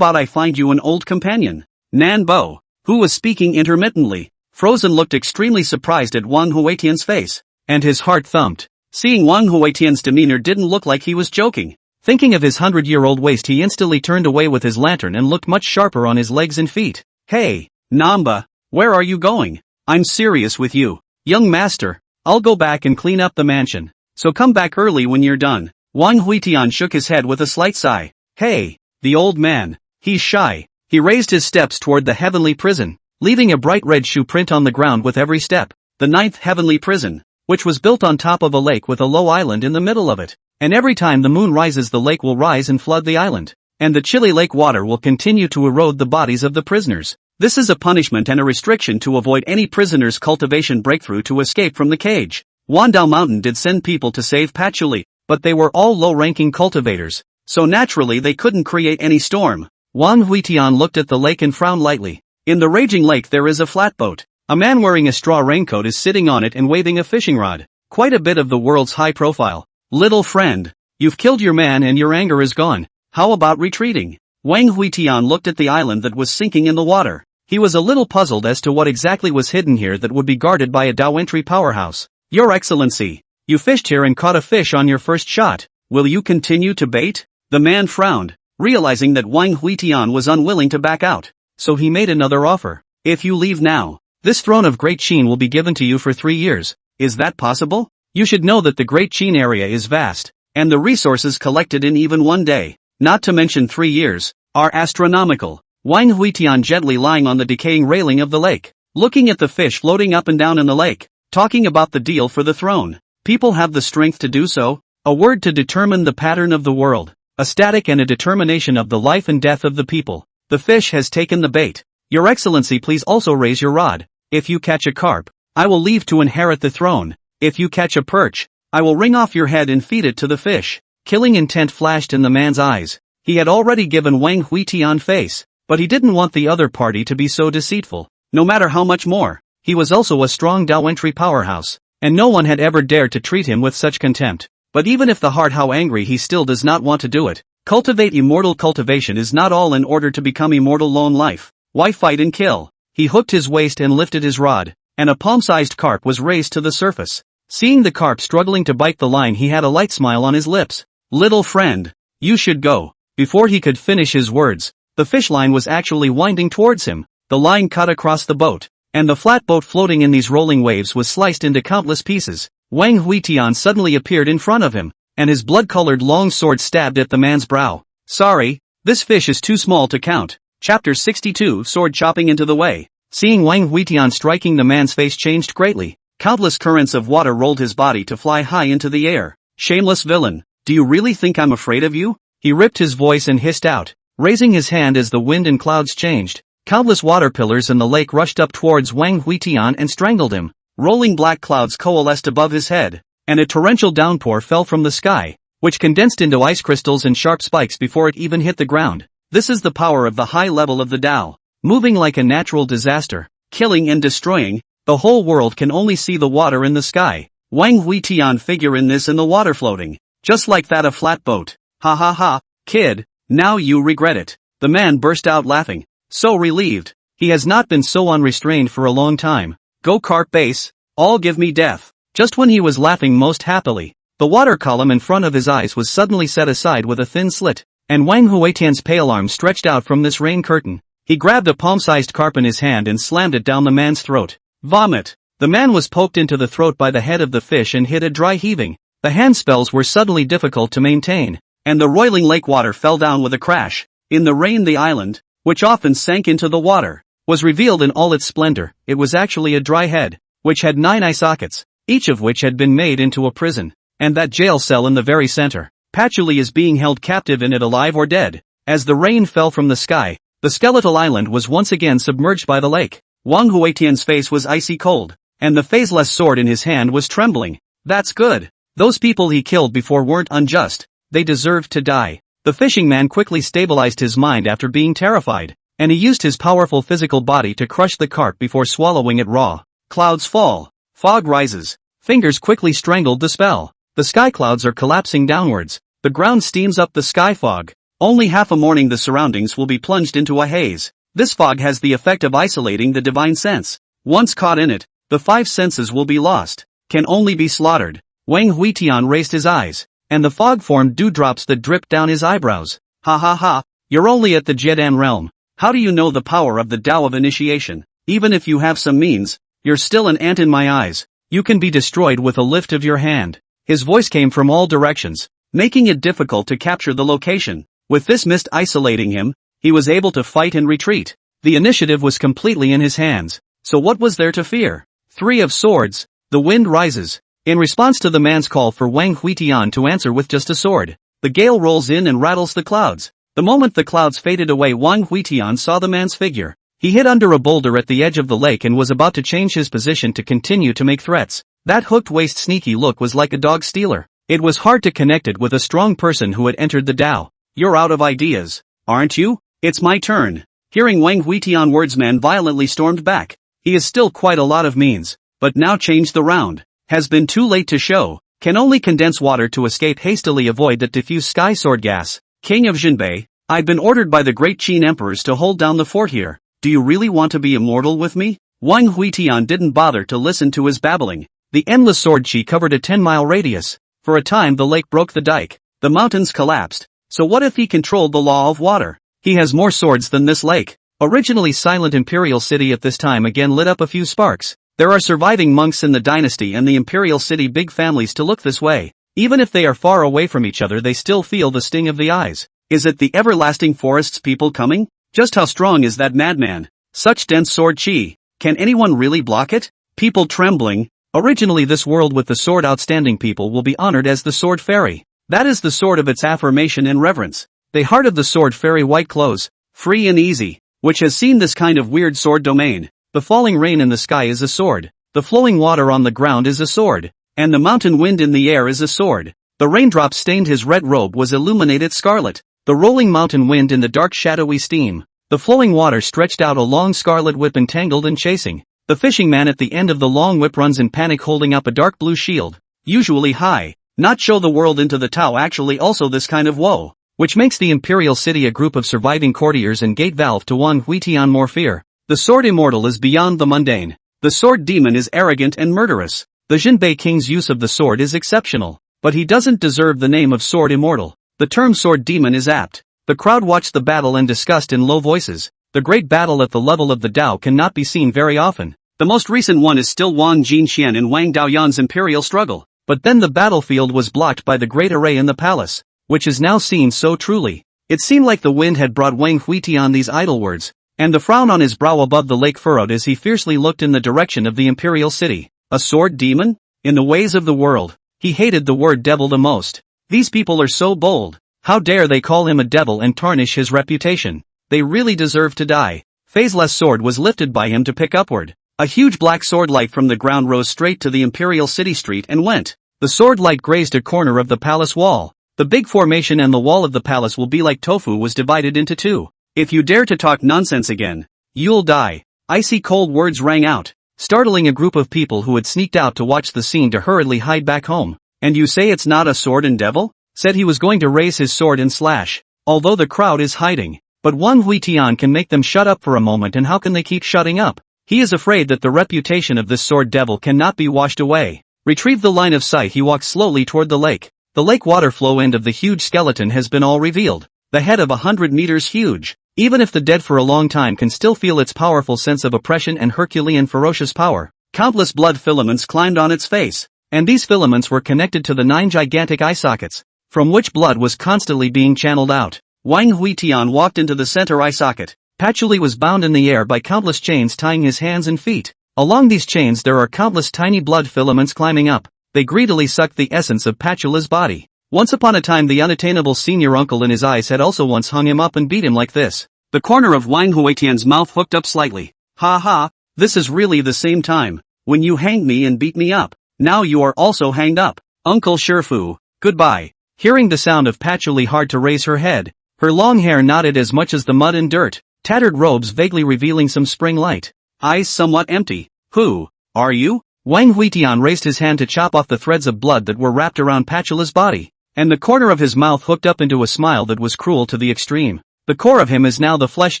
I find you an old companion? Nanbo, who was speaking intermittently. Frozen looked extremely surprised at Wang Huitian's face, and his heart thumped. Seeing Wang Huitian's demeanor didn't look like he was joking. Thinking of his 100-year-old waist, he instantly turned away with his lantern and looked much sharper on his legs and feet. Hey, Namba, where are you going? I'm serious with you. Young master, I'll go back and clean up the mansion, so come back early when you're done. Wang Huitian shook his head with a slight sigh. Hey, the old man, he's shy. He raised his steps toward the heavenly prison, leaving a bright red shoe print on the ground with every step. The 9th heavenly prison, which was built on top of a lake with a low island in the middle of it. And every time the moon rises, the lake will rise and flood the island, and the chilly lake water will continue to erode the bodies of the prisoners. This is a punishment and a restriction to avoid any prisoner's cultivation breakthrough to escape from the cage. Wandao Mountain did send people to save Patchouli, but they were all low-ranking cultivators, so naturally they couldn't create any storm. Wang Huitian looked at the lake and frowned lightly. In the raging lake there is a flatboat. A man wearing a straw raincoat is sitting on it and waving a fishing rod. Quite a bit of the world's high profile. Little friend, you've killed your man and your anger is gone. How about retreating? Wang Huitian looked at the island that was sinking in the water. He was a little puzzled as to what exactly was hidden here that would be guarded by a Dao powerhouse. Your Excellency, you fished here and caught a fish on your first shot. Will you continue to bait? The man frowned, realizing that Wang Huitian was unwilling to back out. So he made another offer. If you leave now, this throne of Great Qin will be given to you for 3 years. Is that possible? You should know that the Great Qin area is vast, and the resources collected in even one day, not to mention 3 years, are astronomical. Wang Huitian gently lying on the decaying railing of the lake, looking at the fish floating up and down in the lake, talking about the deal for the throne. People have the strength to do so. A word to determine the pattern of the world, a static and a determination of the life and death of the people. The fish has taken the bait. Your Excellency, please also raise your rod. If you catch a carp, I will leave to inherit the throne. If you catch a perch, I will wring off your head and feed it to the fish. Killing intent flashed in the man's eyes. He had already given Wang Huitian face, but he didn't want the other party to be so deceitful. No matter how much more, he was also a strong Dao powerhouse, and no one had ever dared to treat him with such contempt. But even if the heart how angry, he still does not want to do it. Cultivate immortal cultivation is not all in order to become immortal lone life. Why fight and kill? He hooked his waist and lifted his rod, and a palm-sized carp was raised to the surface. Seeing the carp struggling to bite the line, he had a light smile on his lips. Little friend, you should go. Before he could finish his words, the fish line was actually winding towards him. The line cut across the boat, and the flatboat floating in these rolling waves was sliced into countless pieces. Wang Huitian suddenly appeared in front of him, and his blood-colored long sword stabbed at the man's brow. Sorry, this fish is too small to count. Chapter 62, Sword chopping into the way. Seeing Wang Huitian striking, the man's face changed greatly. Countless currents of water rolled his body to fly high into the air. Shameless villain, do you really think I'm afraid of you? He ripped his voice and hissed out, raising his hand as the wind and clouds changed. Countless water pillars in the lake rushed up towards Wang Huitian and strangled him. Rolling black clouds coalesced above his head, and a torrential downpour fell from the sky, which condensed into ice crystals and sharp spikes before it even hit the ground. This is the power of the high level of the Tao, moving like a natural disaster, killing and destroying. The whole world can only see the water in the sky. Wang Huitian figure in this in the water floating, just like that a flatboat. Ha ha ha, kid, now you regret it. The man burst out laughing, so relieved. He has not been so unrestrained for a long time. Go carp base, all give me death. Just when he was laughing most happily, the water column in front of his eyes was suddenly set aside with a thin slit, and Wang Huitian's pale arm stretched out from this rain curtain. He grabbed a palm-sized carp in his hand and slammed it down the man's throat. Vomit. The man was poked into the throat by the head of the fish and hit a dry heaving. The hand spells were suddenly difficult to maintain, and the roiling lake water fell down with a crash. In the rain, the island, which often sank into the water, was revealed in all its splendor. It was actually a dry head, which had 9 eye sockets, each of which had been made into a prison, and that jail cell in the very center. Patchouli is being held captive in it, alive or dead. As the rain fell from the sky, the skeletal island was once again submerged by the lake. Wang Huitian's face was icy cold, and the phaseless sword in his hand was trembling. That's good. Those people he killed before weren't unjust. They deserved to die. The fishing man quickly stabilized his mind after being terrified, and he used his powerful physical body to crush the carp before swallowing it raw. Clouds fall. Fog rises. Fingers quickly strangled the spell. The sky clouds are collapsing downwards, The ground steams up the sky fog. Only half a morning the surroundings will be plunged into a haze. This fog has the effect of isolating the divine sense. Once caught in it, the five senses will be lost, can only be slaughtered. Wang Huitian raised his eyes, and the fog formed dewdrops that dripped down his eyebrows. Ha ha ha, you're only at the Jedan realm. How do you know the power of the Tao of initiation? Even if you have some means, you're still an ant in my eyes. You can be destroyed with a lift of your hand. His voice came from all directions, making it difficult to capture the location. With this mist isolating him, he was able to fight and retreat. The initiative was completely in his hands, so what was there to fear? 3 of Swords, the wind rises. In response to the man's call for Wang Huitian to answer with just a sword, the gale rolls in and rattles the clouds. The moment the clouds faded away, Wang Huitian saw the man's figure. He hid under a boulder at the edge of the lake and was about to change his position to continue to make threats. That hooked-waist sneaky look was like a dog stealer. It was hard to connect it with a strong person who had entered the Tao. You're out of ideas, aren't you? It's my turn. Hearing Wang Huitian words, man violently stormed back. He is still quite a lot of means, but now change the round. Has been too late to show. Can only condense water to escape, hastily avoid that diffuse sky sword gas. King of Jinbei, I've been ordered by the great Qin emperors to hold down the fort here. Do you really want to be immortal with me? Wang Huitian didn't bother to listen to his babbling. The endless sword qi covered a 10-mile radius. For a time the lake broke the dike. The mountains collapsed. So what if he controlled the law of water? He has more swords than this lake. Originally silent imperial city at this time again lit up a few sparks. There are surviving monks in the dynasty and the imperial city big families to look this way. Even if they are far away from each other, they still feel the sting of the eyes. Is it the everlasting forest's people coming? Just how strong is that madman? Such dense sword qi. Can anyone really block it? People trembling. Originally this world with the sword outstanding people will be honored as the sword fairy. That is the sword of its affirmation and reverence. The heart of the sword fairy, white clothes, free and easy, which has seen this kind of weird sword domain. The falling rain in the sky is a sword. The flowing water on the ground is a sword. And the mountain wind in the air is a sword. The raindrops stained his red robe was illuminated scarlet. The rolling mountain wind in the dark shadowy steam. The flowing water stretched out a long scarlet whip entangled and chasing. The fishing man at the end of the long whip runs in panic holding up a dark blue shield. Usually high. Not show the world into the Tao, actually also this kind of woe. Which makes the imperial city a group of surviving courtiers and gate valve to Wang Huitian more fear. The sword immortal is beyond the mundane. The sword demon is arrogant and murderous. The Jinbei king's use of the sword is exceptional. But he doesn't deserve the name of sword immortal. The term sword demon is apt. The crowd watched the battle and discussed in low voices. The great battle at the level of the Tao cannot be seen very often. The most recent one is still Wang Jinxian and Wang Daoyan's imperial struggle. But then the battlefield was blocked by the great array in the palace, which is now seen so truly. It seemed like the wind had brought Wang Huitian these idle words, and the frown on his brow above the lake furrowed as he fiercely looked in the direction of the imperial city. A sword demon? In the ways of the world. He hated the word devil the most. These people are so bold. How dare they call him a devil and tarnish his reputation? They really deserve to die. Phaseless sword was lifted by him to pick upward. A huge black sword light from the ground rose straight to the imperial city street and went. The sword light grazed a corner of the palace wall. The big formation and the wall of the palace will be like tofu was divided into two. If you dare to talk nonsense again, you'll die. Icy cold words rang out, startling a group of people who had sneaked out to watch the scene to hurriedly hide back home. And you say it's not a sword and devil? Said he was going to raise his sword and slash, although the crowd is hiding. But Wang Huitian can make them shut up for a moment, and how can they keep shutting up? He is afraid that the reputation of this sword devil cannot be washed away. Retrieve the line of sight, he walks slowly toward the lake. The lake water flow end of the huge skeleton has been all revealed. The head of 100 meters huge. Even if the dead for a long time can still feel its powerful sense of oppression and Herculean ferocious power. Countless blood filaments climbed on its face. And these filaments were connected to the 9 gigantic eye sockets, from which blood was constantly being channeled out. Wang Huitian walked into the center eye socket. Patchouli was bound in the air by countless chains tying his hands and feet. Along these chains there are countless tiny blood filaments climbing up. They greedily sucked the essence of Patchoula's body. Once upon a time the unattainable senior uncle in his eyes had also once hung him up and beat him like this. The corner of Wang Huitian's mouth hooked up slightly. Ha ha, this is really the same time. When you hanged me and beat me up. Now you are also hanged up. Uncle Shifu, goodbye. Hearing the sound of Patchouli hard to raise her head. Her long hair knotted as much as the mud and dirt. Tattered robes vaguely revealing some spring light. Eyes somewhat empty. Who are you? Wang Huitian raised his hand to chop off the threads of blood that were wrapped around Patchoula's body. and the corner of his mouth hooked up into a smile that was cruel to the extreme. The core of him is now the flesh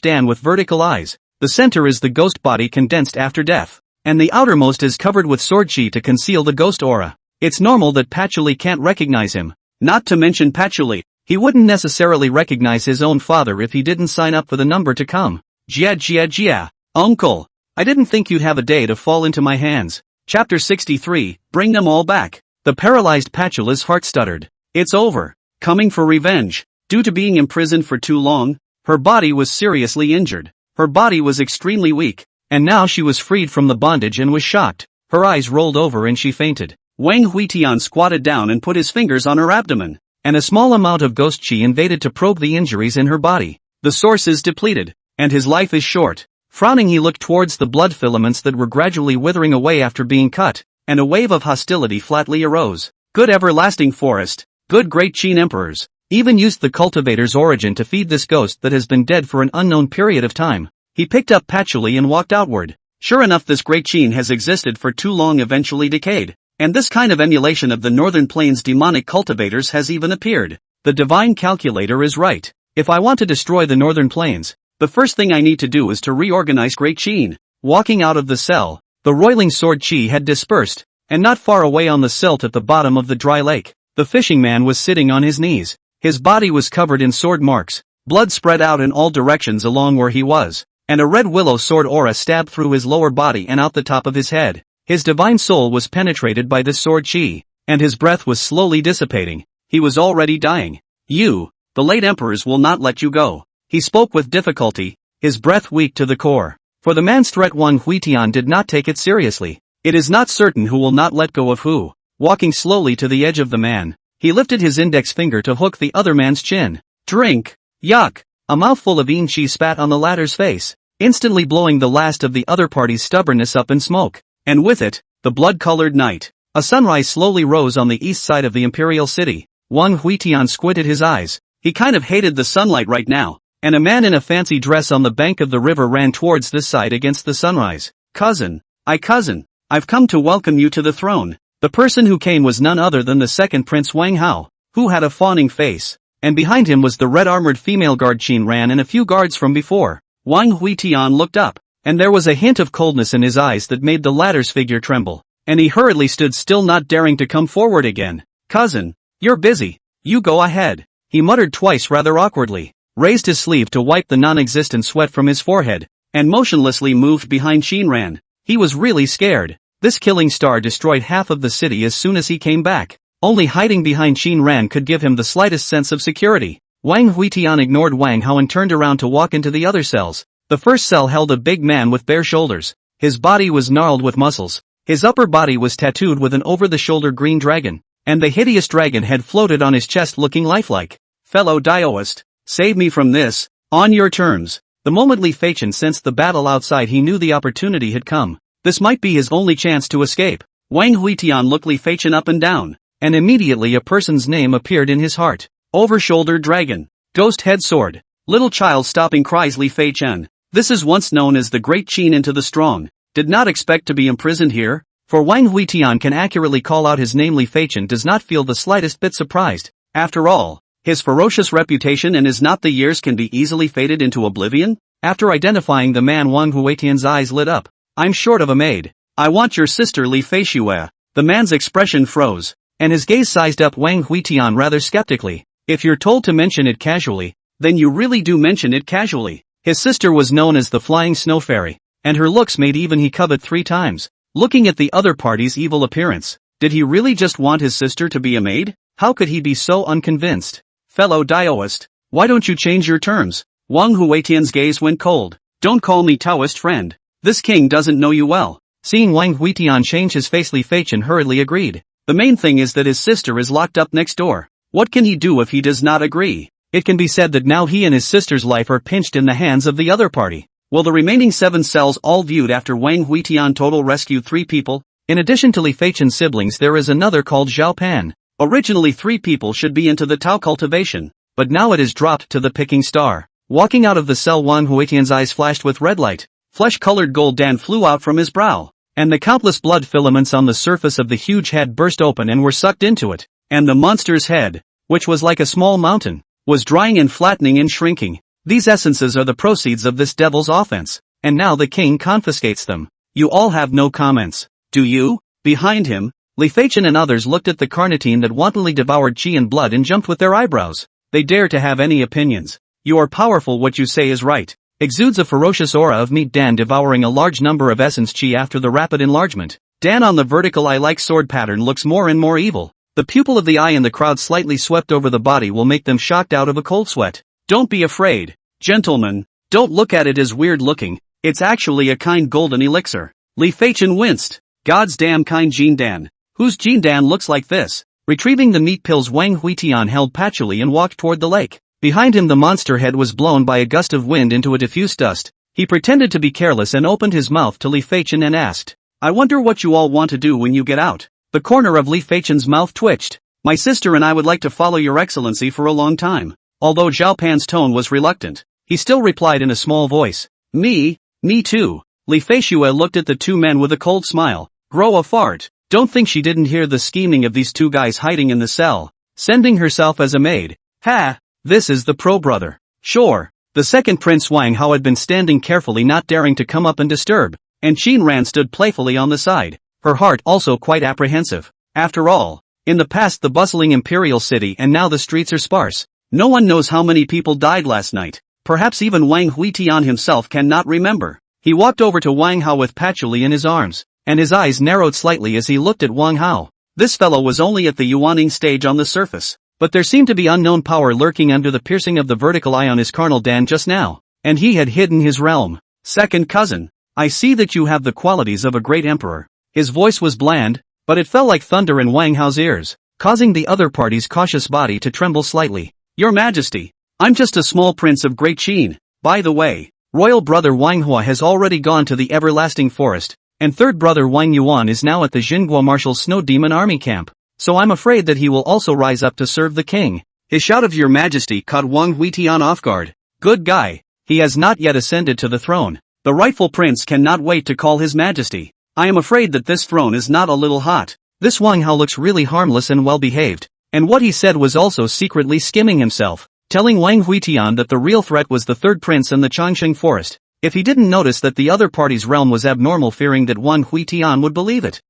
Dan with vertical eyes, the center is the ghost body condensed after death, and the outermost is covered with sword chi to conceal the ghost aura. It's normal that Patchouli can't recognize him. Not to mention Patchouli, he wouldn't necessarily recognize his own father if he didn't sign up for the number to come. Jia, uncle. I didn't think you'd have a day to fall into my hands. Chapter 63, Bring them all back. The paralyzed Patchoula's heart stuttered. It's over. Coming for revenge. Due to being imprisoned for too long, her body was seriously injured. Her body was extremely weak, and now she was freed from the bondage and was shocked. Her eyes rolled over and she fainted. Wang Huitian squatted down and put his fingers on her abdomen, and a small amount of ghost chi invaded to probe the injuries in her body. The source is depleted, and his life is short. Frowning, he looked towards the blood filaments that were gradually withering away after being cut, and a wave of hostility flatly arose. Good everlasting forest, good great Qin emperors, even used the cultivator's origin to feed this ghost that has been dead for an unknown period of time. He picked up Patchouli and walked outward. Sure enough, this great Qin has existed for too long, eventually decayed. And this kind of emulation of the Northern Plains demonic cultivators has even appeared. The divine calculator is right. If I want to destroy the Northern Plains, the first thing I need to do is to reorganize Great Qin. Walking out of the cell, the roiling sword chi had dispersed, and not far away on the silt at the bottom of the dry lake, the fishing man was sitting on his knees. His body was covered in sword marks, blood spread out in all directions along where he was, and a red willow sword aura stabbed through his lower body and out the top of his head. His divine soul was penetrated by this sword chi, and his breath was slowly dissipating. He was already dying. You, the late emperors, will not let you go. He spoke with difficulty, his breath weak to the core. For the man's threat, Wang Huitian did not take it seriously. It is not certain who will not let go of who. Walking slowly to the edge of the man, he lifted his index finger to hook the other man's chin. Drink! Yuck! A mouthful of yin chi spat on the latter's face, instantly blowing the last of the other party's stubbornness up in smoke. And with it, the blood-colored night. A sunrise slowly rose on the east side of the imperial city. Wang Huitian squinted his eyes. He kind of hated the sunlight right now, and a man in a fancy dress on the bank of the river ran towards this side against the sunrise. Cousin, I've come to welcome you to the throne. The person who came was none other than the second Prince Wang Hao, who had a fawning face, and behind him was the red-armored female guard Qin Ran and a few guards from before. Wang Huitian looked up, and there was a hint of coldness in his eyes that made the latter's figure tremble, and he hurriedly stood still, not daring to come forward again. Cousin, you're busy. You go ahead. He muttered twice rather awkwardly, raised his sleeve to wipe the non-existent sweat from his forehead, and motionlessly moved behind Qin Ran. He was really scared. This killing star destroyed half of the city as soon as he came back. Only hiding behind Qin Ran could give him the slightest sense of security. Wang Huitian ignored Wang Hao and turned around to walk into the other cells. The first cell held a big man with bare shoulders. His body was gnarled with muscles. His upper body was tattooed with an over-the-shoulder green dragon, and the hideous dragon head floated on his chest looking lifelike. Fellow Daoist, save me from this, on your terms. The moment Li Feichen sensed the battle outside, he knew the opportunity had come. This might be his only chance to escape. Wang Huitian looked Li Feichen up and down, and immediately a person's name appeared in his heart. Over-shoulder dragon. Ghost head sword. Little child stopping, cries Li Feichen. This is once known as the Great Qin into the Strong. Did not expect to be imprisoned here. For Wang Huitian can accurately call out his name. Li Feichen does not feel the slightest bit surprised. After all, his ferocious reputation and his not the years can be easily faded into oblivion. After identifying the man, Wang Huitian's eyes lit up. I'm short of a maid. I want your sister, Li Feishue. The man's expression froze, and his gaze sized up Wang Huitian rather skeptically. If you're told to mention it casually, then you really do mention it casually. His sister was known as the Flying Snow Fairy, and her looks made even he covet 3 times. Looking at the other party's evil appearance, did he really just want his sister to be a maid? How could he be so unconvinced? Fellow Daoist, why don't you change your terms? Wang Huitian's gaze went cold. Don't call me Taoist friend. This king doesn't know you well. Seeing Wang Huitian change his face, Li Feichen hurriedly agreed. The main thing is that his sister is locked up next door. What can he do if he does not agree? It can be said that now he and his sister's life are pinched in the hands of the other party. Will the remaining 7 cells all viewed after Wang Huitian total rescued 3 people? In addition to Li Feichen's siblings, there is another called Zhao Pan. Originally 3 people should be into the Tao cultivation, but now it is dropped to the picking star. Walking out of the cell, Wang Huitian's eyes flashed with red light. Flesh-colored gold dan flew out from his brow, and the countless blood filaments on the surface of the huge head burst open and were sucked into it. And the monster's head. which was like a small mountain, was drying and flattening and shrinking. These essences are the proceeds of this devil's offense, and now the king confiscates them. You all have no comments, do you? Behind him, Li Feichen and others looked at the carnitine that wantonly devoured qi and blood and jumped with their eyebrows. They dare to have any opinions. You are powerful, what you say is right. Exudes a ferocious aura of meat. Dan devouring a large number of essence qi after the rapid enlargement. Dan on the vertical eye-like sword pattern looks more and more evil. The pupil of the eye in the crowd slightly swept over the body will make them shocked out of a cold sweat. Don't be afraid. Gentlemen, don't look at it as weird looking. It's actually a kind golden elixir. Li Feichen winced. God's damn kind Jin Dan. Whose Jin Dan looks like this? Retrieving the meat pills, Wang Huitian held patchouli and walked toward the lake. Behind him the monster head was blown by a gust of wind into a diffuse dust. He pretended to be careless and opened his mouth to Li Feichen and asked, I wonder what you all want to do when you get out. The corner of Li Feichen's mouth twitched. My sister and I would like to follow your excellency for a long time. Although Zhao Pan's tone was reluctant, he still replied in a small voice. Me too. Li Feixiue looked at the two men with a cold smile. Grow a fart. Don't think she didn't hear the scheming of these two guys hiding in the cell, sending herself as a maid. Ha! This is the pro-brother. Sure. The second Prince Wang Hao had been standing carefully, not daring to come up and disturb, and Qin Ran stood playfully on the side, her heart also quite apprehensive. After all, in the past the bustling imperial city and now the streets are sparse. No one knows how many people died last night. Perhaps even Wang Huitian himself cannot remember. He walked over to Wang Hao with patchouli in his arms, and his eyes narrowed slightly as he looked at Wang Hao. This fellow was only at the yuaning stage on the surface, but there seemed to be unknown power lurking under the piercing of the vertical eye on his carnal Dan just now, and he had hidden his realm. Second cousin, I see that you have the qualities of a great emperor. His voice was bland, but it fell like thunder in Wang Hao's ears, causing the other party's cautious body to tremble slightly. Your Majesty, I'm just a small prince of Great Qin. By the way, royal brother Wang Hua has already gone to the everlasting forest, and third brother Wang Yuan is now at the Xinguo Marshal's Snow Demon Army camp, so I'm afraid that he will also rise up to serve the king. His shout of Your Majesty caught Wang Huitian off guard. Good guy. He has not yet ascended to the throne. The rightful prince cannot wait to call his majesty. I am afraid that this throne is not a little hot. This Wang Hao looks really harmless and well behaved. And what he said was also secretly skimming himself, telling Wang Huitian that the real threat was the third prince in the Changsheng forest. If he didn't notice that the other party's realm was abnormal, fearing that Wang Huitian would believe it.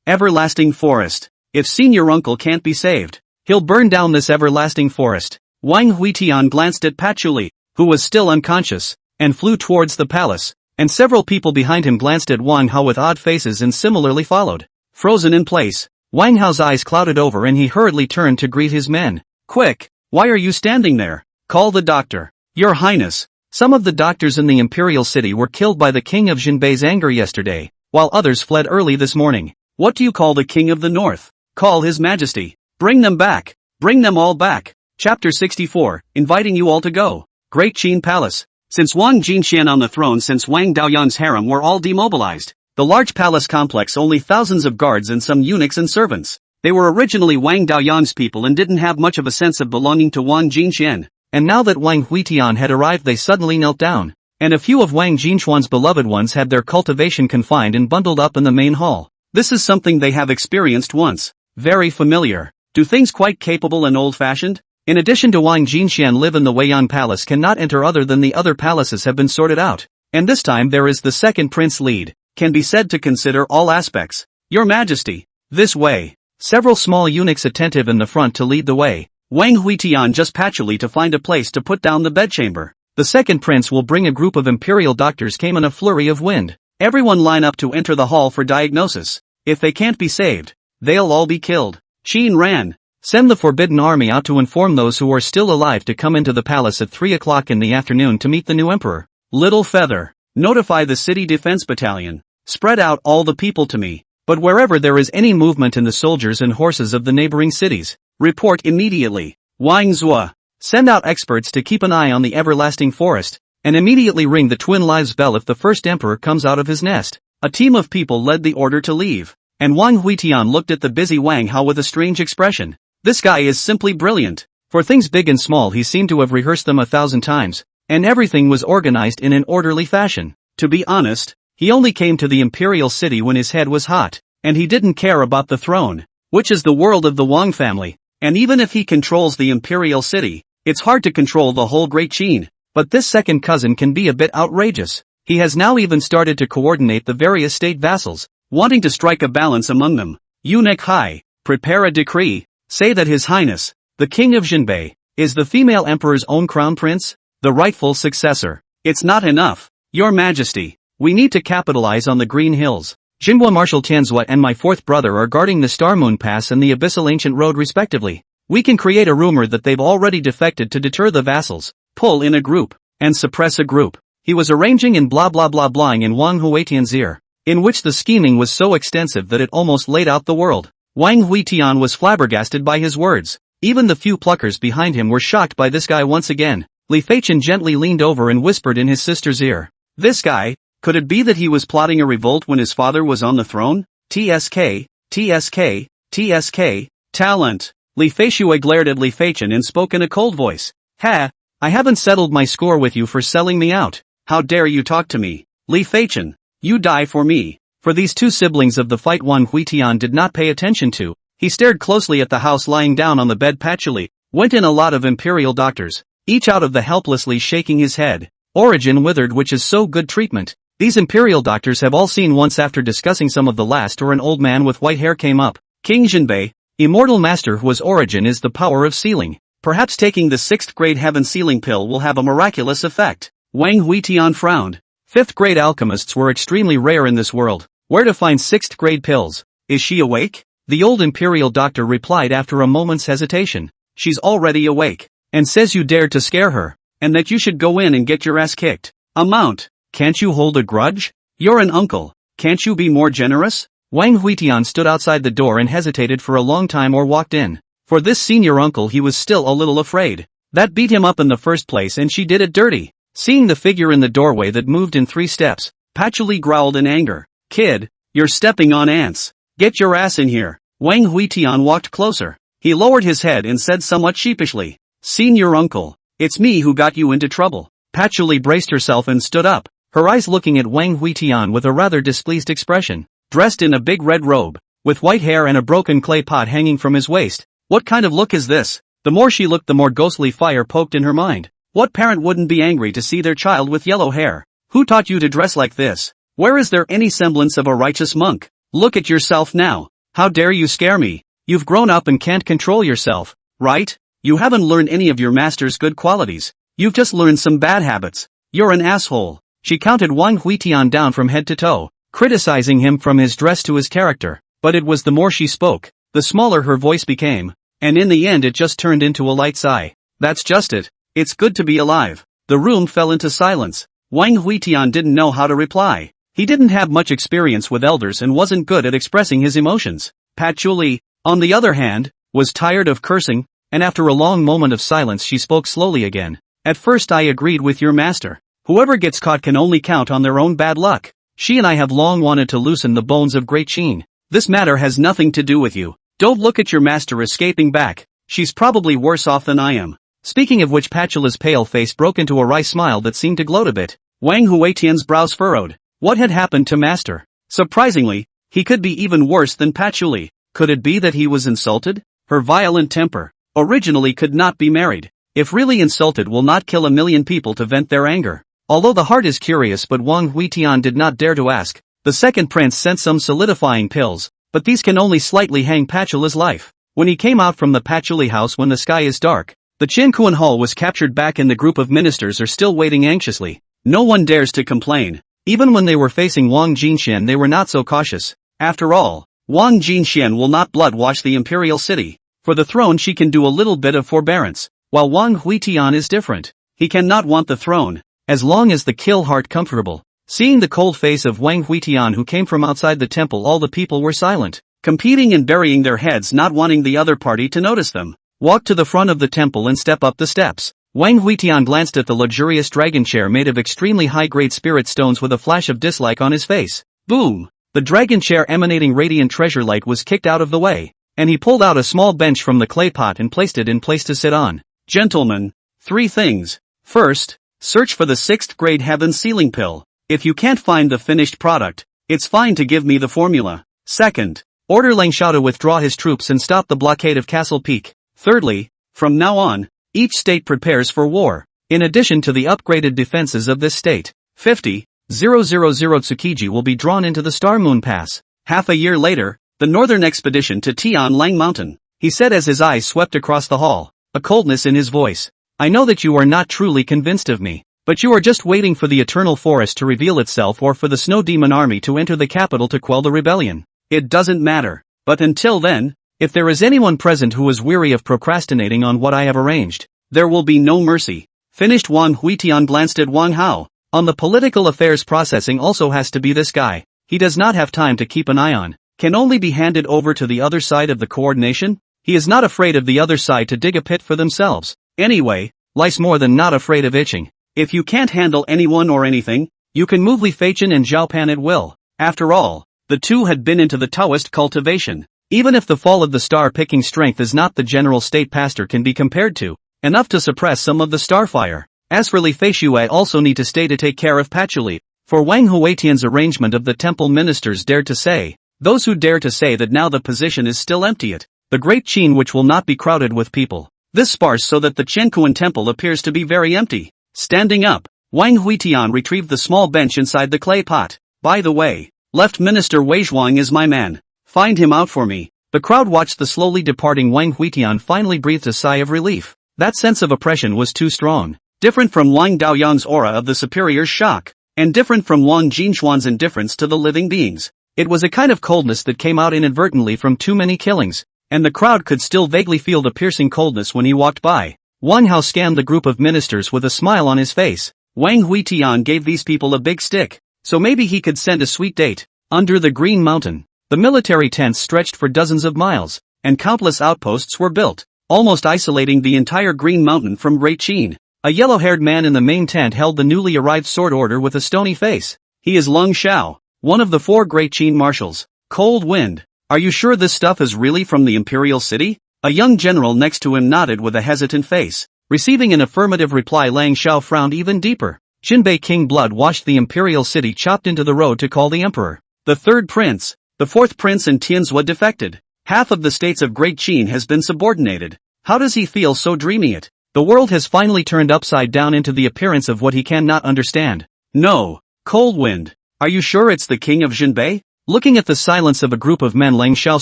Everlasting forest. If senior uncle can't be saved, he'll burn down this everlasting forest. Wang Huitian glanced at Patchouli, who was still unconscious, and flew towards the palace, and several people behind him glanced at Wang Hao with odd faces and similarly followed. Frozen in place, Wang Hao's eyes clouded over and he hurriedly turned to greet his men. Quick, why are you standing there? Call the doctor. Your Highness, some of the doctors in the imperial city were killed by the king of Jinbei's anger yesterday, while others fled early this morning. What do you call the king of the north? Call his majesty. Bring them back. Bring them all back. Chapter 64, inviting you all to go. Great Qin Palace. Since Wang Jinxian on the throne, since Wang Daoyang's harem were all demobilized. The large palace complex only thousands of guards and some eunuchs and servants. They were originally Wang Daoyang's people and didn't have much of a sense of belonging to Wang Jinxian. And now that Wang Huitian had arrived, they suddenly knelt down. And a few of Wang Jinxuan's beloved ones had their cultivation confined and bundled up in the main hall. This is something they have experienced once. Very familiar. Do things quite capable and old-fashioned? In addition to Wang Jinxian live in the Weiyan Palace, cannot enter other than the other palaces have been sorted out. And this time there is the second prince lead, can be said to consider all aspects. Your Majesty, this way. Several small eunuchs attentive in the front to lead the way. Wang Huitian just patchouli to find a place to put down the bedchamber. The second prince will bring a group of imperial doctors came in a flurry of wind. Everyone line up to enter the hall for diagnosis. If they can't be saved, they'll all be killed. Qin Ran, send the Forbidden Army out to inform those who are still alive to come into the palace at 3 o'clock in the afternoon to meet the new emperor. Little Feather, notify the city defense battalion. Spread out all the people to me. But wherever there is any movement in the soldiers and horses of the neighboring cities, report immediately. Wang Zhua, send out experts to keep an eye on the everlasting forest, and immediately ring the twin lives bell if the first emperor comes out of his nest. A team of people led the order to leave. And Wang Huitian looked at the busy Wang Hao with a strange expression. This guy is simply brilliant. For things big and small he seemed to have rehearsed them 1,000 times, and everything was organized in an orderly fashion. To be honest, he only came to the imperial city when his head was hot, and he didn't care about the throne, which is the world of the Wang family, And even if he controls the imperial city, it's hard to control the whole Great Qin. But this second cousin can be a bit outrageous. He has now even started to coordinate the various state vassals, wanting to strike a balance among them. Eunuch Hai, prepare a decree, say that His Highness, the King of Jinbei, is the female emperor's own crown prince, the rightful successor. It's not enough, Your Majesty. We need to capitalize on the Green Hills. Jinhua Marshal Tianzhua and my fourth brother are guarding the Star Moon Pass and the Abyssal Ancient Road respectively. We can create a rumor that they've already defected to deter the vassals, pull in a group, and suppress a group. He was arranging and blah blah blah blahing in Wang Huitian's ear, in which the scheming was so extensive that it almost laid out the world. Wang Huitian was flabbergasted by his words. Even the few pluckers behind him were shocked by this guy once again. Li Feichen gently leaned over and whispered in his sister's ear. This guy, could it be that he was plotting a revolt when his father was on the throne? TSK, TSK, TSK, talent. Li Feishue glared at Li Feichen and spoke in a cold voice. Ha, I haven't settled my score with you for selling me out. How dare you talk to me? Li Feichen, you die for me. For these two siblings of the fight Wang Huitian did not pay attention to. He stared closely at the house lying down on the bed patchouli. Went in a lot of imperial doctors, each out of the helplessly shaking his head. Origin withered, which is so good treatment. These imperial doctors have all seen once after discussing some of the last or an old man with white hair came up. King Jinbei, immortal master whose origin is the power of sealing. Perhaps taking the 6th grade heaven sealing pill will have a miraculous effect. Wang Huitian frowned. 5th grade alchemists were extremely rare in this world. Where to find 6th grade pills? Is she awake? The old imperial doctor replied after a moment's hesitation. She's already awake. And says you dared to scare her. And that you should go in and get your ass kicked. Amount. Can't you hold a grudge? You're an uncle. Can't you be more generous? Wang Huitian stood outside the door and hesitated for a long time or walked in. For this senior uncle he was still a little afraid. That beat him up in the first place and she did it dirty. Seeing the figure in the doorway that moved in 3 steps, Patchouli growled in anger. Kid, you're stepping on ants. Get your ass in here. Wang Huitian walked closer. He lowered his head and said somewhat sheepishly. Senior uncle, it's me who got you into trouble. Patchouli braced herself and stood up, her eyes looking at Wang Huitian with a rather displeased expression. Dressed in a big red robe, with white hair and a broken clay pot hanging from his waist. What kind of look is this? The more she looked the more ghostly fire poked in her mind. What parent wouldn't be angry to see their child with yellow hair? Who taught you to dress like this? Where is there any semblance of a righteous monk? Look at yourself now. How dare you scare me? You've grown up and can't control yourself, right? You haven't learned any of your master's good qualities. You've just learned some bad habits. You're an asshole. She counted Wang Huitian down from head to toe, criticizing him from his dress to his character. But it was the more she spoke, the smaller her voice became. And in the end it just turned into a light sigh. That's just it. It's good to be alive. The room fell into silence. Wang Huitian didn't know how to reply. He didn't have much experience with elders and wasn't good at expressing his emotions. Patchouli, on the other hand, was tired of cursing, and after a long moment of silence she spoke slowly again. At first I agreed with your master. Whoever gets caught can only count on their own bad luck. She and I have long wanted to loosen the bones of Great Qin. This matter has nothing to do with you. Don't look at your master escaping back. She's probably worse off than I am. Speaking of which, Patchoula's pale face broke into a wry smile that seemed to gloat a bit. Wang Huitian's brows furrowed. What had happened to master? Surprisingly, he could be even worse than Patchouli. Could it be that he was insulted? Her violent temper, originally could not be married. If really insulted will not kill a million people to vent their anger. Although the heart is curious, but Wang Huitian did not dare to ask. The second prince sent some solidifying pills, but these can only slightly hang Patchoula's life. When he came out from the Patchouli house when the sky is dark, the Qinkuan Hall was captured back and the group of ministers are still waiting anxiously. No one dares to complain. Even when they were facing Wang Jinxian they were not so cautious. After all, Wang Jinxian will not blood-wash the imperial city. For the throne she can do a little bit of forbearance, while Wang Huitian is different. He cannot want the throne, as long as the kill heart comfortable. Seeing the cold face of Wang Huitian who came from outside the temple, all the people were silent, competing and burying their heads, not wanting the other party to notice them. Walk to the front of the temple and step up the steps. Wang Huitian glanced at the luxurious dragon chair made of extremely high-grade spirit stones with a flash of dislike on his face. Boom! The dragon chair emanating radiant treasure light was kicked out of the way, and he pulled out a small bench from the clay pot and placed it in place to sit on. Gentlemen, 3 things. First, search for the 6th grade heaven sealing pill. If you can't find the finished product, it's fine to give me the formula. Second, order Lang Shao to withdraw his troops and stop the blockade of Castle Peak. Thirdly, from now on, each state prepares for war, in addition to the upgraded defenses of this state. 50,000 Tsukiji will be drawn into the Star Moon Pass. Half a year later, the northern expedition to Tian Lang Mountain, he said as his eyes swept across the hall, a coldness in his voice. I know that you are not truly convinced of me, but you are just waiting for the eternal forest to reveal itself or for the snow demon army to enter the capital to quell the rebellion. It doesn't matter. But until then, if there is anyone present who is weary of procrastinating on what I have arranged, there will be no mercy. Finished. Wang Huitian glanced at Wang Hao. On the political affairs processing also has to be this guy. He does not have time to keep an eye on. Can only be handed over to the other side of the coordination. He is not afraid of the other side to dig a pit for themselves. Anyway, life's more than not afraid of itching. If you can't handle anyone or anything, you can move Li Feichen and Zhao Pan at will. After all, the two had been into the Taoist cultivation. Even if the fall of the star-picking strength is not the general state pastor can be compared to, enough to suppress some of the starfire. As for Li Feishu, I also need to stay to take care of Patchouli. For Wang Huitian's arrangement of the temple ministers dared to say, those who dare to say that now the position is still empty at the Great Qin, which will not be crowded with people. This sparse so that the Chenkuan temple appears to be very empty. Standing up, Wang Huitian retrieved the small bench inside the clay pot. By the way, Left Minister Wei Zhuang is my man. Find him out for me. The crowd watched the slowly departing Wang Huitian. Finally breathed a sigh of relief. That sense of oppression was too strong. Different from Wang Daoyang's aura of the superior's shock, and different from Wang Jinxuan's indifference to the living beings. It was a kind of coldness that came out inadvertently from too many killings, and the crowd could still vaguely feel the piercing coldness when he walked by. Wang Hao scanned the group of ministers with a smile on his face. Wang Huitian gave these people a big stick, so maybe he could send a sweet date. Under the Green Mountain, the military tents stretched for dozens of miles, and countless outposts were built, almost isolating the entire Green Mountain from Great Qin. A yellow-haired man in the main tent held the newly arrived sword order with a stony face. He is Lung Xiao, one of the 4 Great Qin marshals. Cold Wind, are you sure this stuff is really from the Imperial City? A young general next to him nodded with a hesitant face. Receiving an affirmative reply, Lang Xiao frowned even deeper. Jinbei King blood washed the Imperial City, chopped into the road to call the emperor. The 3rd prince, the 4th prince and Tianzhua defected. Half of the states of Great Qin has been subordinated. How does he feel so dreamy it? The world has finally turned upside down into the appearance of what he cannot understand. No, Cold Wind, are you sure it's the king of Jinbei? Looking at the silence of a group of men, Lang Xiao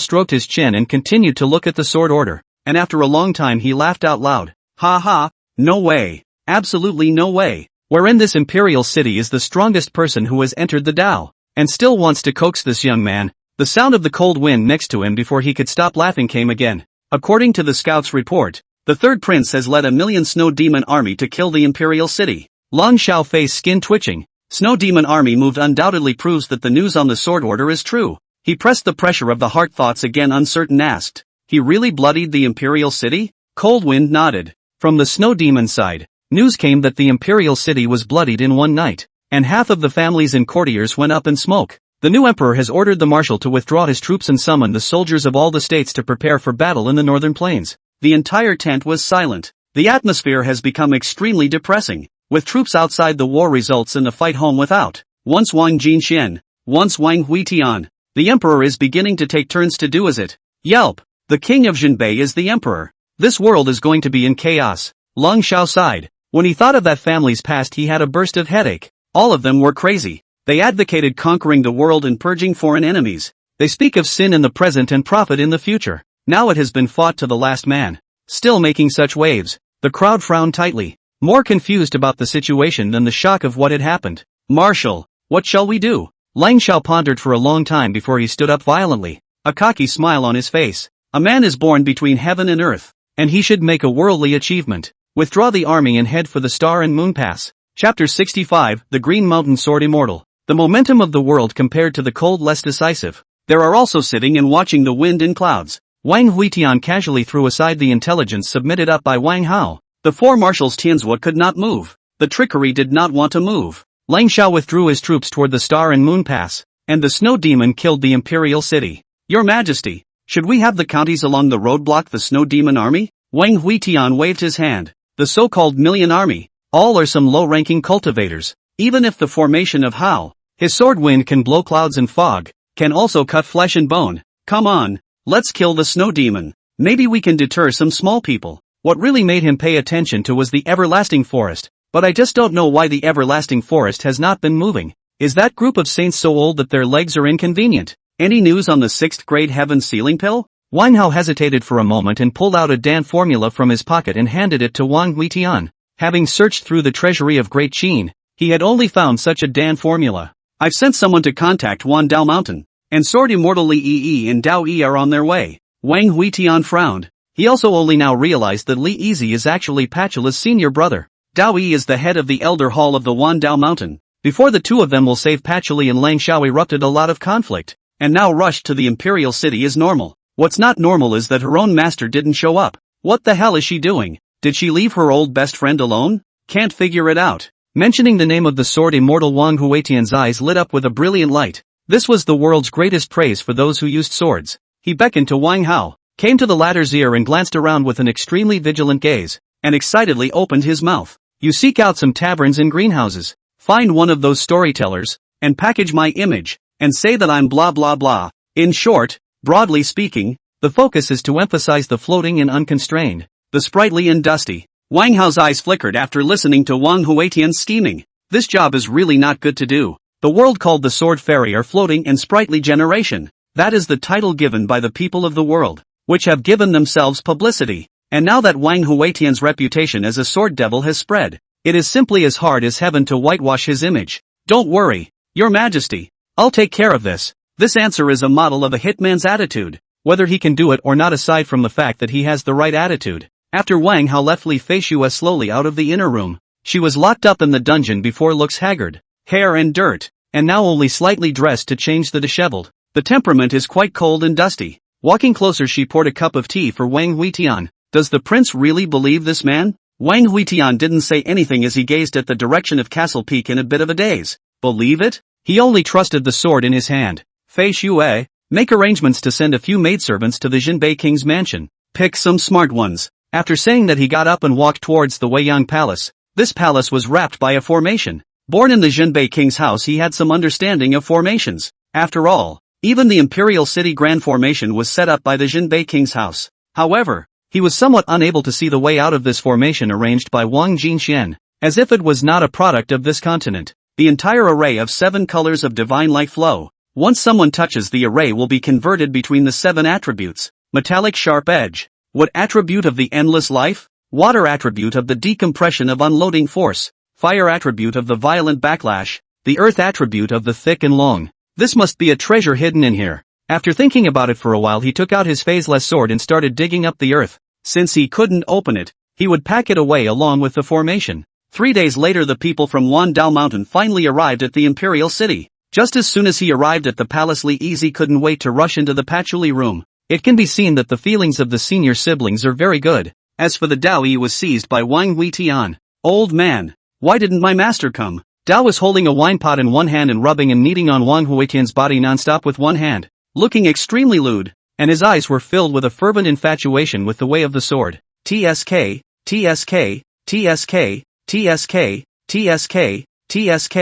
stroked his chin and continued to look at the sword order, and after a long time he laughed out loud. Ha ha, no way, absolutely no way. Where in this imperial city is the strongest person who has entered the Dao, and still wants to coax this young man? The sound of the cold wind next to him before he could stop laughing came again. According to the scout's report, the 3rd prince has led a 1,000,000 snow demon army to kill the imperial city. Lang Xiao face skin twitching. Snow demon army moved undoubtedly proves that the news on the sword order is true. He pressed the pressure of the heart thoughts again, uncertain, asked, he really bloodied the imperial city? Cold Wind nodded. From the snow demon side, news came that the imperial city was bloodied in one night, and half of the families and courtiers went up in smoke. The new emperor has ordered the marshal to withdraw his troops and summon the soldiers of all the states to prepare for battle in the northern plains. The entire tent was silent. The atmosphere has become extremely depressing. With troops outside, the war results in the fight home without. Once Wang Jinxian, once Wang Huitian. The emperor is beginning to take turns to do as it. Yelp! The king of Jinbei is the emperor. This world is going to be in chaos. Lang Xiao sighed. When he thought of that family's past, he had a burst of headache. All of them were crazy. They advocated conquering the world and purging foreign enemies. They speak of sin in the present and profit in the future. Now it has been fought to the last man. Still making such waves. The crowd frowned tightly, more confused about the situation than the shock of what had happened. Marshal, what shall we do? Lang Xiao pondered for a long time before he stood up violently, a cocky smile on his face. A man is born between heaven and earth, and he should make a worldly achievement. Withdraw the army and head for the Star and Moon Pass. Chapter 65, The Green Mountain Sword Immortal. The momentum of the world compared to the cold less decisive. There are also sitting and watching the wind in clouds. Wang Huitian casually threw aside the intelligence submitted up by Wang Hao. The 4 marshals Tianzhua could not move. The trickery did not want to move. Lang Xiao withdrew his troops toward the Star and Moon Pass, and the snow demon killed the imperial city. Your Majesty, should we have the counties along the road block the snow demon army? Wang Huitian waved his hand. The so-called million army, all are some low-ranking cultivators. Even if the formation of Hao, his sword wind can blow clouds and fog, can also cut flesh and bone. Come on, let's kill the snow demon. Maybe we can deter some small people. What really made him pay attention to was the everlasting forest, but I just don't know why the everlasting forest has not been moving. Is that group of saints so old that their legs are inconvenient? Any news on the 6th grade heaven ceiling pill? Wang Hao hesitated for a moment and pulled out a Dan formula from his pocket and handed it to Wang Huitian. Having searched through the treasury of Great Qin, he had only found such a Dan formula. I've sent someone to contact Wan Dao Mountain, and Sword Immortal Li Yi and Dao Yi are on their way. Wang Huitian frowned. He also only now realized that Li Yi is actually Patula's senior brother. Dao Yi is the head of the Elder Hall of the Wan Dao Mountain. Before the two of them will save Patchouli and Lang Xiao erupted a lot of conflict, and now rushed to the Imperial City is normal. What's not normal is that her own master didn't show up. What the hell is she doing? Did she leave her old best friend alone? Can't figure it out. Mentioning the name of the sword immortal, Wang Huitian's eyes lit up with a brilliant light. This was the world's greatest praise for those who used swords. He beckoned to Wang Hao, came to the latter's ear and glanced around with an extremely vigilant gaze, and excitedly opened his mouth. You seek out some taverns and greenhouses, find one of those storytellers, and package my image, and say that I'm blah blah blah. In short, broadly speaking, the focus is to emphasize the floating and unconstrained, the sprightly and dusty. Wang Hao's eyes flickered after listening to Wang Huitian's scheming. This job is really not good to do. The world called the Sword Fairy are floating and sprightly generation. That is the title given by the people of the world, which have given themselves publicity. And now that Wang Huitian's reputation as a sword devil has spread, it is simply as hard as heaven to whitewash his image. Don't worry, Your Majesty. I'll take care of this. This answer is a model of a hitman's attitude, whether he can do it or not aside from the fact that he has the right attitude. After Wang Hao left Li Feishue slowly out of the inner room, she was locked up in the dungeon before looks haggard, hair and dirt, and now only slightly dressed to change the disheveled. The temperament is quite cold and dusty. Walking closer, she poured a cup of tea for Wang Huitian. Does the prince really believe this man? Wang Huitian didn't say anything as he gazed at the direction of Castle Peak in a bit of a daze. Believe it? He only trusted the sword in his hand. Feishue, make arrangements to send a few maidservants to the Jinbei King's mansion. Pick some smart ones. After saying that, he got up and walked towards the Weiyang Palace. This palace was wrapped by a formation. Born in the Jinbei King's house, he had some understanding of formations. After all, even the Imperial City Grand Formation was set up by the Jinbei King's house. However, he was somewhat unable to see the way out of this formation arranged by Wang Jinxian, as if it was not a product of this continent. The entire array of 7 colors of divine light flow. Once someone touches the array will be converted between the 7 attributes. Metallic sharp edge. Wood attribute of the endless life? Water attribute of the decompression of unloading force. Fire attribute of the violent backlash. The earth attribute of the thick and long. This must be a treasure hidden in here. After thinking about it for a while, he took out his phaseless sword and started digging up the earth. Since he couldn't open it, he would pack it away along with the formation. 3 days later, the people from Wan Dao Mountain finally arrived at the Imperial City. Just as soon as he arrived at the palace, Li Easy couldn't wait to rush into the patchouli room. It can be seen that the feelings of the senior siblings are very good. As for the Dao, he was seized by Wang Huitian. Old man, why didn't my master come? Dao was holding a wine pot in one hand and rubbing and kneading on Wang Huitian's body nonstop with one hand, looking extremely lewd, and his eyes were filled with a fervent infatuation with the way of the sword. TSK, TSK, TSK, TSK, TSK, TSK, TSK,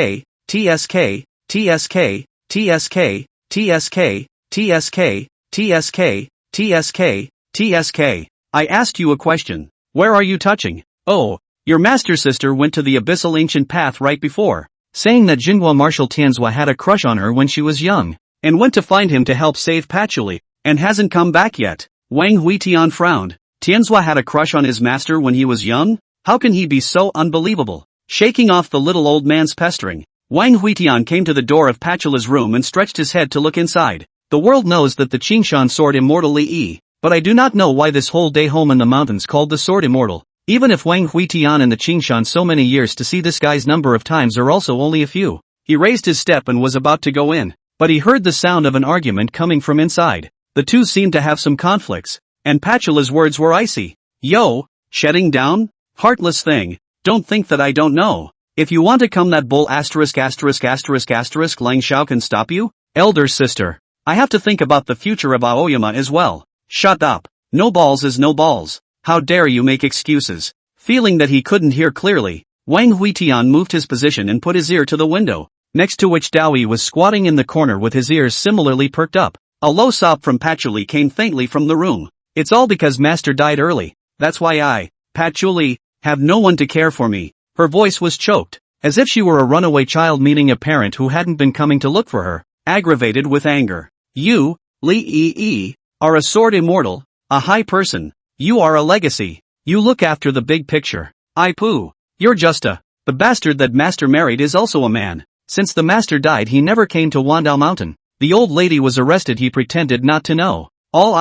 TSK, TSK, TSK, TSK, TSK, TSK, TSK. I asked you a question. Where are you touching? Oh, your master sister went to the abyssal ancient path right before, saying that Jinhua Marshal Tianzhua had a crush on her when she was young, and went to find him to help save Patchouli, and hasn't come back yet. Wang Huitian frowned. Tianzhua had a crush on his master when he was young? How can he be so unbelievable? Shaking off the little old man's pestering, Wang Huitian came to the door of Patchoula's room and stretched his head to look inside. The world knows that the Qingshan sword immortal Li Yi, but I do not know why this whole day home in the mountains called the sword immortal. Even if Wang Huitian and the Qingshan so many years to see this guy's number of times are also only a few. He raised his step and was about to go in, but he heard the sound of an argument coming from inside. The two seemed to have some conflicts, and Patchoula's words were icy. Yo, shutting down? Heartless thing, don't think that I don't know. If you want to come, that bull Lang Xiao can stop you? Elder sister, I have to think about the future of Aoyama as well. Shut up. No balls is no balls. How dare you make excuses? Feeling that he couldn't hear clearly, Wang Huitian moved his position and put his ear to the window, next to which Daoyi was squatting in the corner with his ears similarly perked up. A low sob from Patchouli came faintly from the room. It's all because Master died early. That's why I, Patchouli, have no one to care for me. Her voice was choked, as if she were a runaway child meeting a parent who hadn't been coming to look for her, aggravated with anger. You, Lee, are a sword immortal, a high person. You are a legacy. You look after the big picture. You're just the bastard that Master married is also a man. Since the Master died he never came to Wandao Mountain. The old lady was arrested, he pretended not to know. All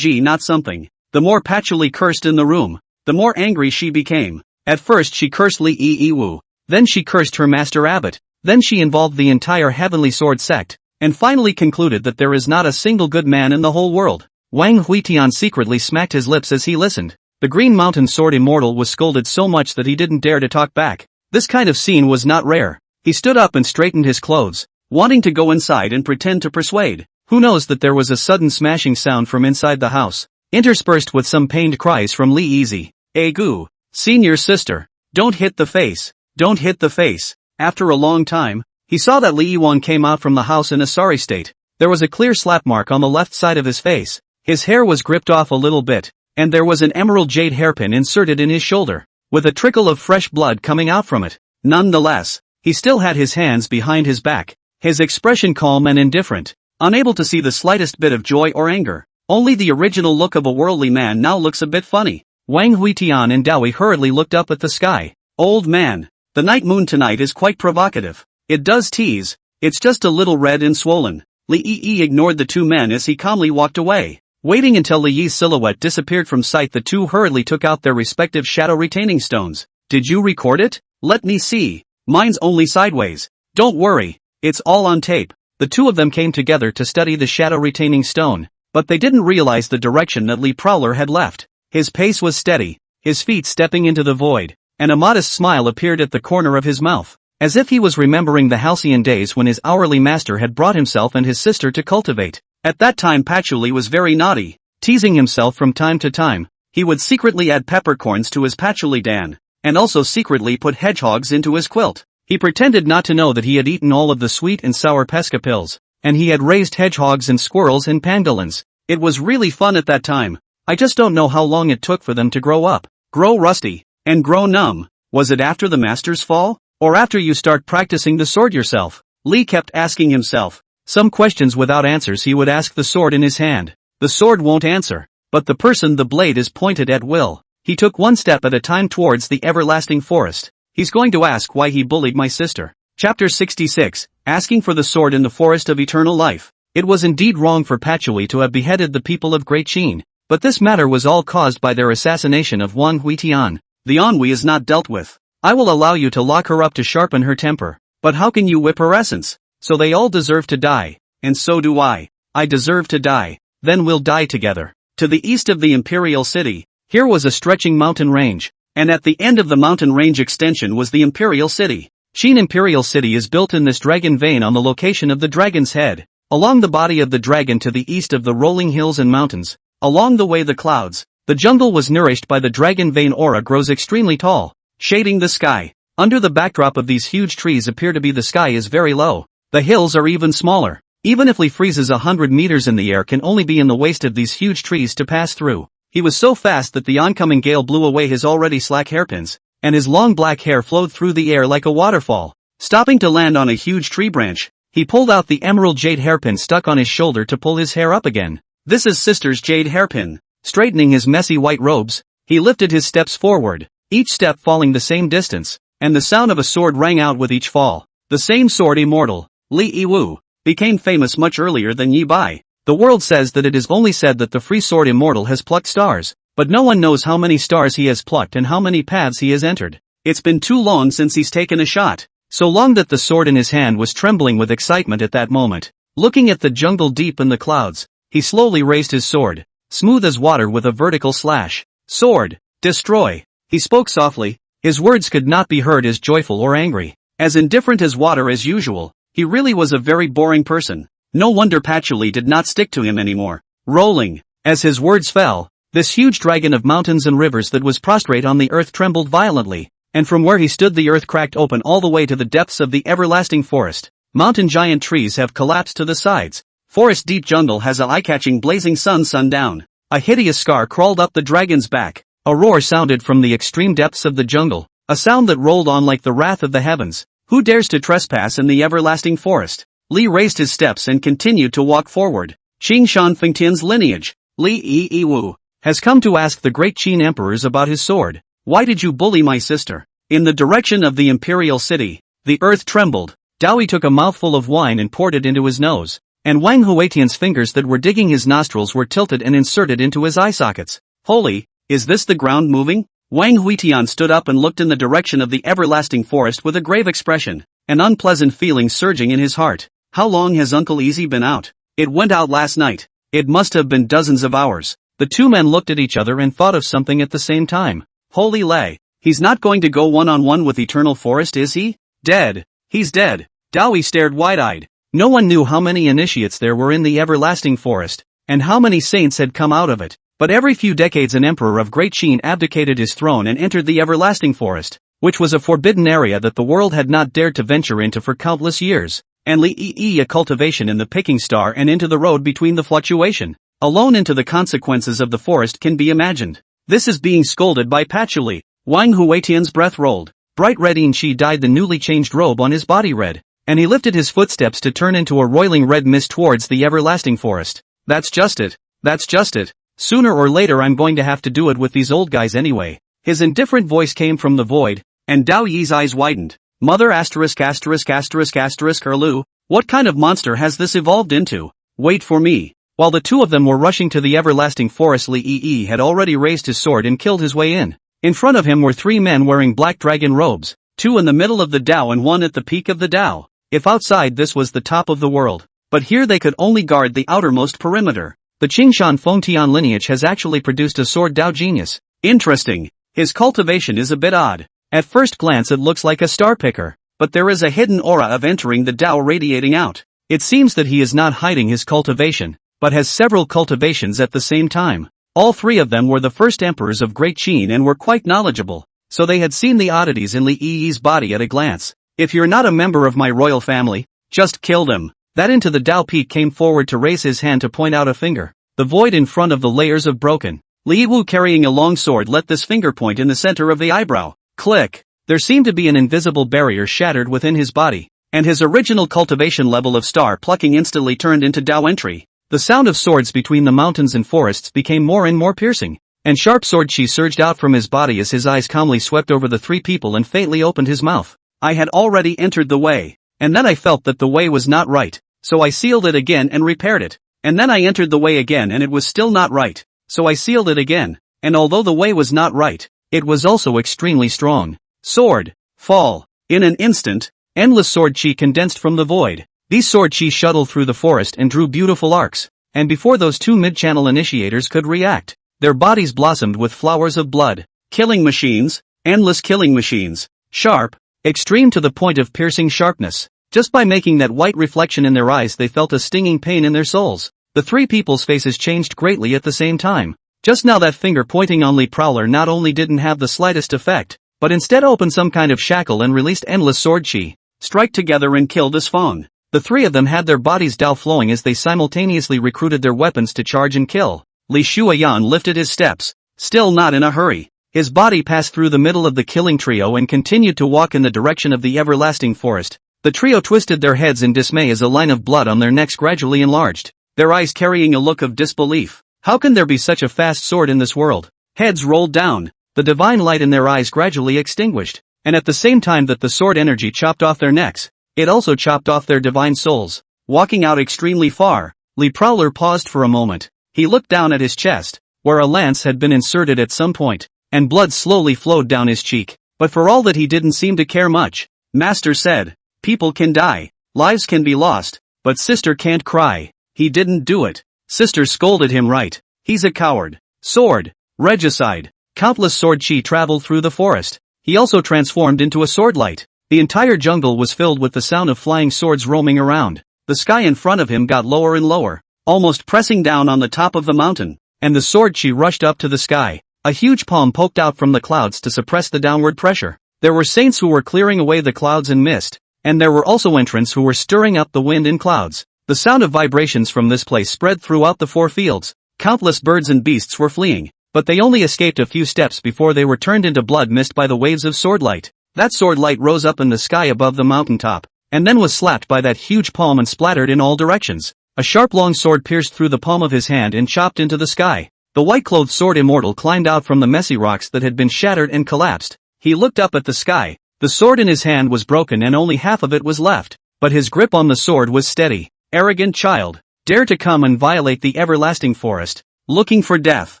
not something. The more Patchouli cursed in the room, the more angry she became. At first she cursed Lee Wu. Then she cursed her Master Abbot. Then she involved the entire Heavenly Sword Sect, and finally concluded that there is not a single good man in the whole world. Wang Huitian secretly smacked his lips as he listened. The Green Mountain Sword Immortal was scolded so much that he didn't dare to talk back. This kind of scene was not rare. He stood up and straightened his clothes, wanting to go inside and pretend to persuade. Who knows that there was a sudden smashing sound from inside the house, interspersed with some pained cries from Li Easy. Gu, senior sister, don't hit the face, don't hit the face. After a long time, he saw that Li Yiwan came out from the house in a sorry state. There was a clear slap mark on the left side of his face. His hair was gripped off a little bit, and there was an emerald jade hairpin inserted in his shoulder, with a trickle of fresh blood coming out from it. Nonetheless, he still had his hands behind his back, his expression calm and indifferent, unable to see the slightest bit of joy or anger. Only the original look of a worldly man now looks a bit funny. Wang Huitian and Dowie hurriedly looked up at the sky. Old man, the night moon tonight is quite provocative. It does tease. It's just a little red and swollen. Li Yi ignored the two men as he calmly walked away. Waiting until Li Yi's silhouette disappeared from sight, the two hurriedly took out their respective shadow retaining stones. Did you record it? Let me see. Mine's only sideways. Don't worry, it's all on tape. The two of them came together to study the shadow retaining stone, but they didn't realize the direction that Li Prowler had left. His pace was steady, his feet stepping into the void, and a modest smile appeared at the corner of his mouth, as if he was remembering the halcyon days when his hourly master had brought himself and his sister to cultivate. At that time Patchouli was very naughty, teasing himself from time to time. He would secretly add peppercorns to his Patchouli Dan, and also secretly put hedgehogs into his quilt. He pretended not to know that he had eaten all of the sweet and sour pesca pills, and he had raised hedgehogs and squirrels and pangolins. It was really fun at that time. I just don't know how long it took for them to grow up, grow rusty, and grow numb. Was it after the master's fall? Or after you start practicing the sword yourself? Li kept asking himself. Some questions without answers he would ask the sword in his hand. The sword won't answer, but the person the blade is pointed at will. He took one step at a time towards the everlasting forest. He's going to ask why he bullied my sister. Chapter 66, Asking for the Sword in the Forest of Eternal Life. It was indeed wrong for Patchouli to have beheaded the people of Great Qin, but this matter was all caused by their assassination of Wang Huitian. The ennui is not dealt with. I will allow you to lock her up to sharpen her temper, but how can you whip her essence? So they all deserve to die, and so do I. I deserve to die, then we'll die together. To the east of the Imperial City, here was a stretching mountain range, and at the end of the mountain range extension was the Imperial City. Qin Imperial City is built in this dragon vein on the location of the dragon's head, along the body of the dragon to the east of the rolling hills and mountains, along the way the clouds. The jungle was nourished by the dragon vein aura grows extremely tall, shading the sky. Under the backdrop of these huge trees appear to be the sky is very low. The hills are even smaller. Even if Li freezes 100 meters in the air can only be in the waist of these huge trees to pass through. He was so fast that the oncoming gale blew away his already slack hairpins, and his long black hair flowed through the air like a waterfall. Stopping to land on a huge tree branch, he pulled out the emerald jade hairpin stuck on his shoulder to pull his hair up again. This is sister's jade hairpin. Straightening his messy white robes, he lifted his steps forward, each step falling the same distance, and the sound of a sword rang out with each fall. The same sword immortal, Li Yiwu, became famous much earlier than Yi Bai. The world says that it is only said that the free sword immortal has plucked stars, but no one knows how many stars he has plucked and how many paths he has entered. It's been too long since he's taken a shot, so long that the sword in his hand was trembling with excitement at that moment. Looking at the jungle deep in the clouds, he slowly raised his sword, smooth as water with a vertical slash. Sword, destroy. He spoke softly, his words could not be heard as joyful or angry, as indifferent as water as usual. He really was a very boring person. No wonder Patchouli did not stick to him anymore. Rolling, as his words fell, this huge dragon of mountains and rivers that was prostrate on the earth trembled violently, and from where he stood the earth cracked open all the way to the depths of the everlasting forest. Mountain giant trees have collapsed to the sides. Forest deep jungle has a eye-catching blazing sun down. A hideous scar crawled up the dragon's back. A roar sounded from the extreme depths of the jungle, a sound that rolled on like the wrath of the heavens. Who dares to trespass in the everlasting forest? Li raised his steps and continued to walk forward. Qing Shan Fengtian's lineage, Li Yi Wu, has come to ask the great Qin emperors about his sword. Why did you bully my sister? In the direction of the imperial city, the earth trembled. Dowie took a mouthful of wine and poured it into his nose, and Wang Huetian's fingers that were digging his nostrils were tilted and inserted into his eye sockets. Holy, is this the ground moving? Wang Huitian stood up and looked in the direction of the everlasting forest with a grave expression, an unpleasant feeling surging in his heart. How long has Uncle Easy been out? It went out last night. It must have been dozens of hours. The two men looked at each other and thought of something at the same time. Holy lay, he's not going to go one-on-one with Eternal Forest, is he? Dead. He's dead. Dowie stared wide-eyed. No one knew how many initiates there were in the everlasting forest, and how many saints had come out of it. But every few decades an emperor of Great Qin abdicated his throne and entered the everlasting forest, which was a forbidden area that the world had not dared to venture into for countless years. And Li a cultivation in the picking star and into the road between the fluctuation. Alone into the consequences of the forest can be imagined. This is being scolded by Patchouli. Wang Huetian's breath rolled. Bright red Qi dyed the newly changed robe on his body red, and he lifted his footsteps to turn into a roiling red mist towards the everlasting forest. That's just it. That's just it. Sooner or later I'm going to have to do it with these old guys anyway. His indifferent voice came from the void, and Dao Yi's eyes widened. Mother asterisk asterisk asterisk asterisk Erlu, what kind of monster has this evolved into? Wait for me. While the two of them were rushing to the everlasting forest, Li Yi had already raised his sword and killed his way in. In front of him were three men wearing black dragon robes, two in the middle of the Dao and one at the peak of the Dao. If outside this was the top of the world, but here they could only guard the outermost perimeter. The Qingshan Fengtian lineage has actually produced a sword Dao genius. Interesting. His cultivation is a bit odd. At first glance it looks like a star picker, but there is a hidden aura of entering the Dao radiating out. It seems that he is not hiding his cultivation, but has several cultivations at the same time. All three of them were the first emperors of Great Qin and were quite knowledgeable, so they had seen the oddities in Li Yi's body at a glance. If you're not a member of my royal family, just kill them. That into the Dao peak came forward to raise his hand to point out a finger. The void in front of the layers of broken. Li Wu carrying a long sword let this finger point in the center of the eyebrow. Click. There seemed to be an invisible barrier shattered within his body, and his original cultivation level of star plucking instantly turned into Dao entry. The sound of swords between the mountains and forests became more and more piercing, and sharp sword chi surged out from his body as his eyes calmly swept over the three people and faintly opened his mouth. I had already entered the way, and then I felt that the way was not right, so I sealed it again and repaired it. And then I entered the way again and it was still not right, so I sealed it again, and although the way was not right, it was also extremely strong. Sword, fall. In an instant, endless sword chi condensed from the void. These sword chi shuttled through the forest and drew beautiful arcs, and before those two mid-channel initiators could react, their bodies blossomed with flowers of blood. Killing machines, endless killing machines, sharp, extreme to the point of piercing sharpness. Just by making that white reflection in their eyes they felt a stinging pain in their souls. The three people's faces changed greatly at the same time. Just now that finger pointing on Li Prowler not only didn't have the slightest effect, but instead opened some kind of shackle and released endless sword chi. Strike together and kill this Fong. The three of them had their bodies Dao flowing as they simultaneously recruited their weapons to charge and kill. Li Shuayan lifted his steps, still not in a hurry. His body passed through the middle of the killing trio and continued to walk in the direction of the everlasting forest. The trio twisted their heads in dismay as a line of blood on their necks gradually enlarged, their eyes carrying a look of disbelief. How can there be such a fast sword in this world? Heads rolled down, the divine light in their eyes gradually extinguished, and at the same time that the sword energy chopped off their necks, it also chopped off their divine souls. Walking out extremely far, Li Prowler paused for a moment. He looked down at his chest, where a lance had been inserted at some point, and blood slowly flowed down his cheek, but for all that he didn't seem to care much. Master said, people can die, lives can be lost, but sister can't cry. He didn't do it. Sister scolded him right. He's a coward. Sword. Regicide. Countless sword chi traveled through the forest. He also transformed into a swordlight. The entire jungle was filled with the sound of flying swords roaming around. The sky in front of him got lower and lower, almost pressing down on the top of the mountain, and the sword chi rushed up to the sky. A huge palm poked out from the clouds to suppress the downward pressure. There were saints who were clearing away the clouds and mist, and there were also entrants who were stirring up the wind in clouds. The sound of vibrations from this place spread throughout the four fields. Countless birds and beasts were fleeing, but they only escaped a few steps before they were turned into blood mist by the waves of sword light. That sword light rose up in the sky above the mountaintop, and then was slapped by that huge palm and splattered in all directions. A sharp long sword pierced through the palm of his hand and chopped into the sky. The white-clothed sword immortal climbed out from the messy rocks that had been shattered and collapsed. He looked up at the sky. The sword in his hand was broken and only half of it was left, but his grip on the sword was steady. Arrogant child, dare to come and violate the everlasting forest, looking for death.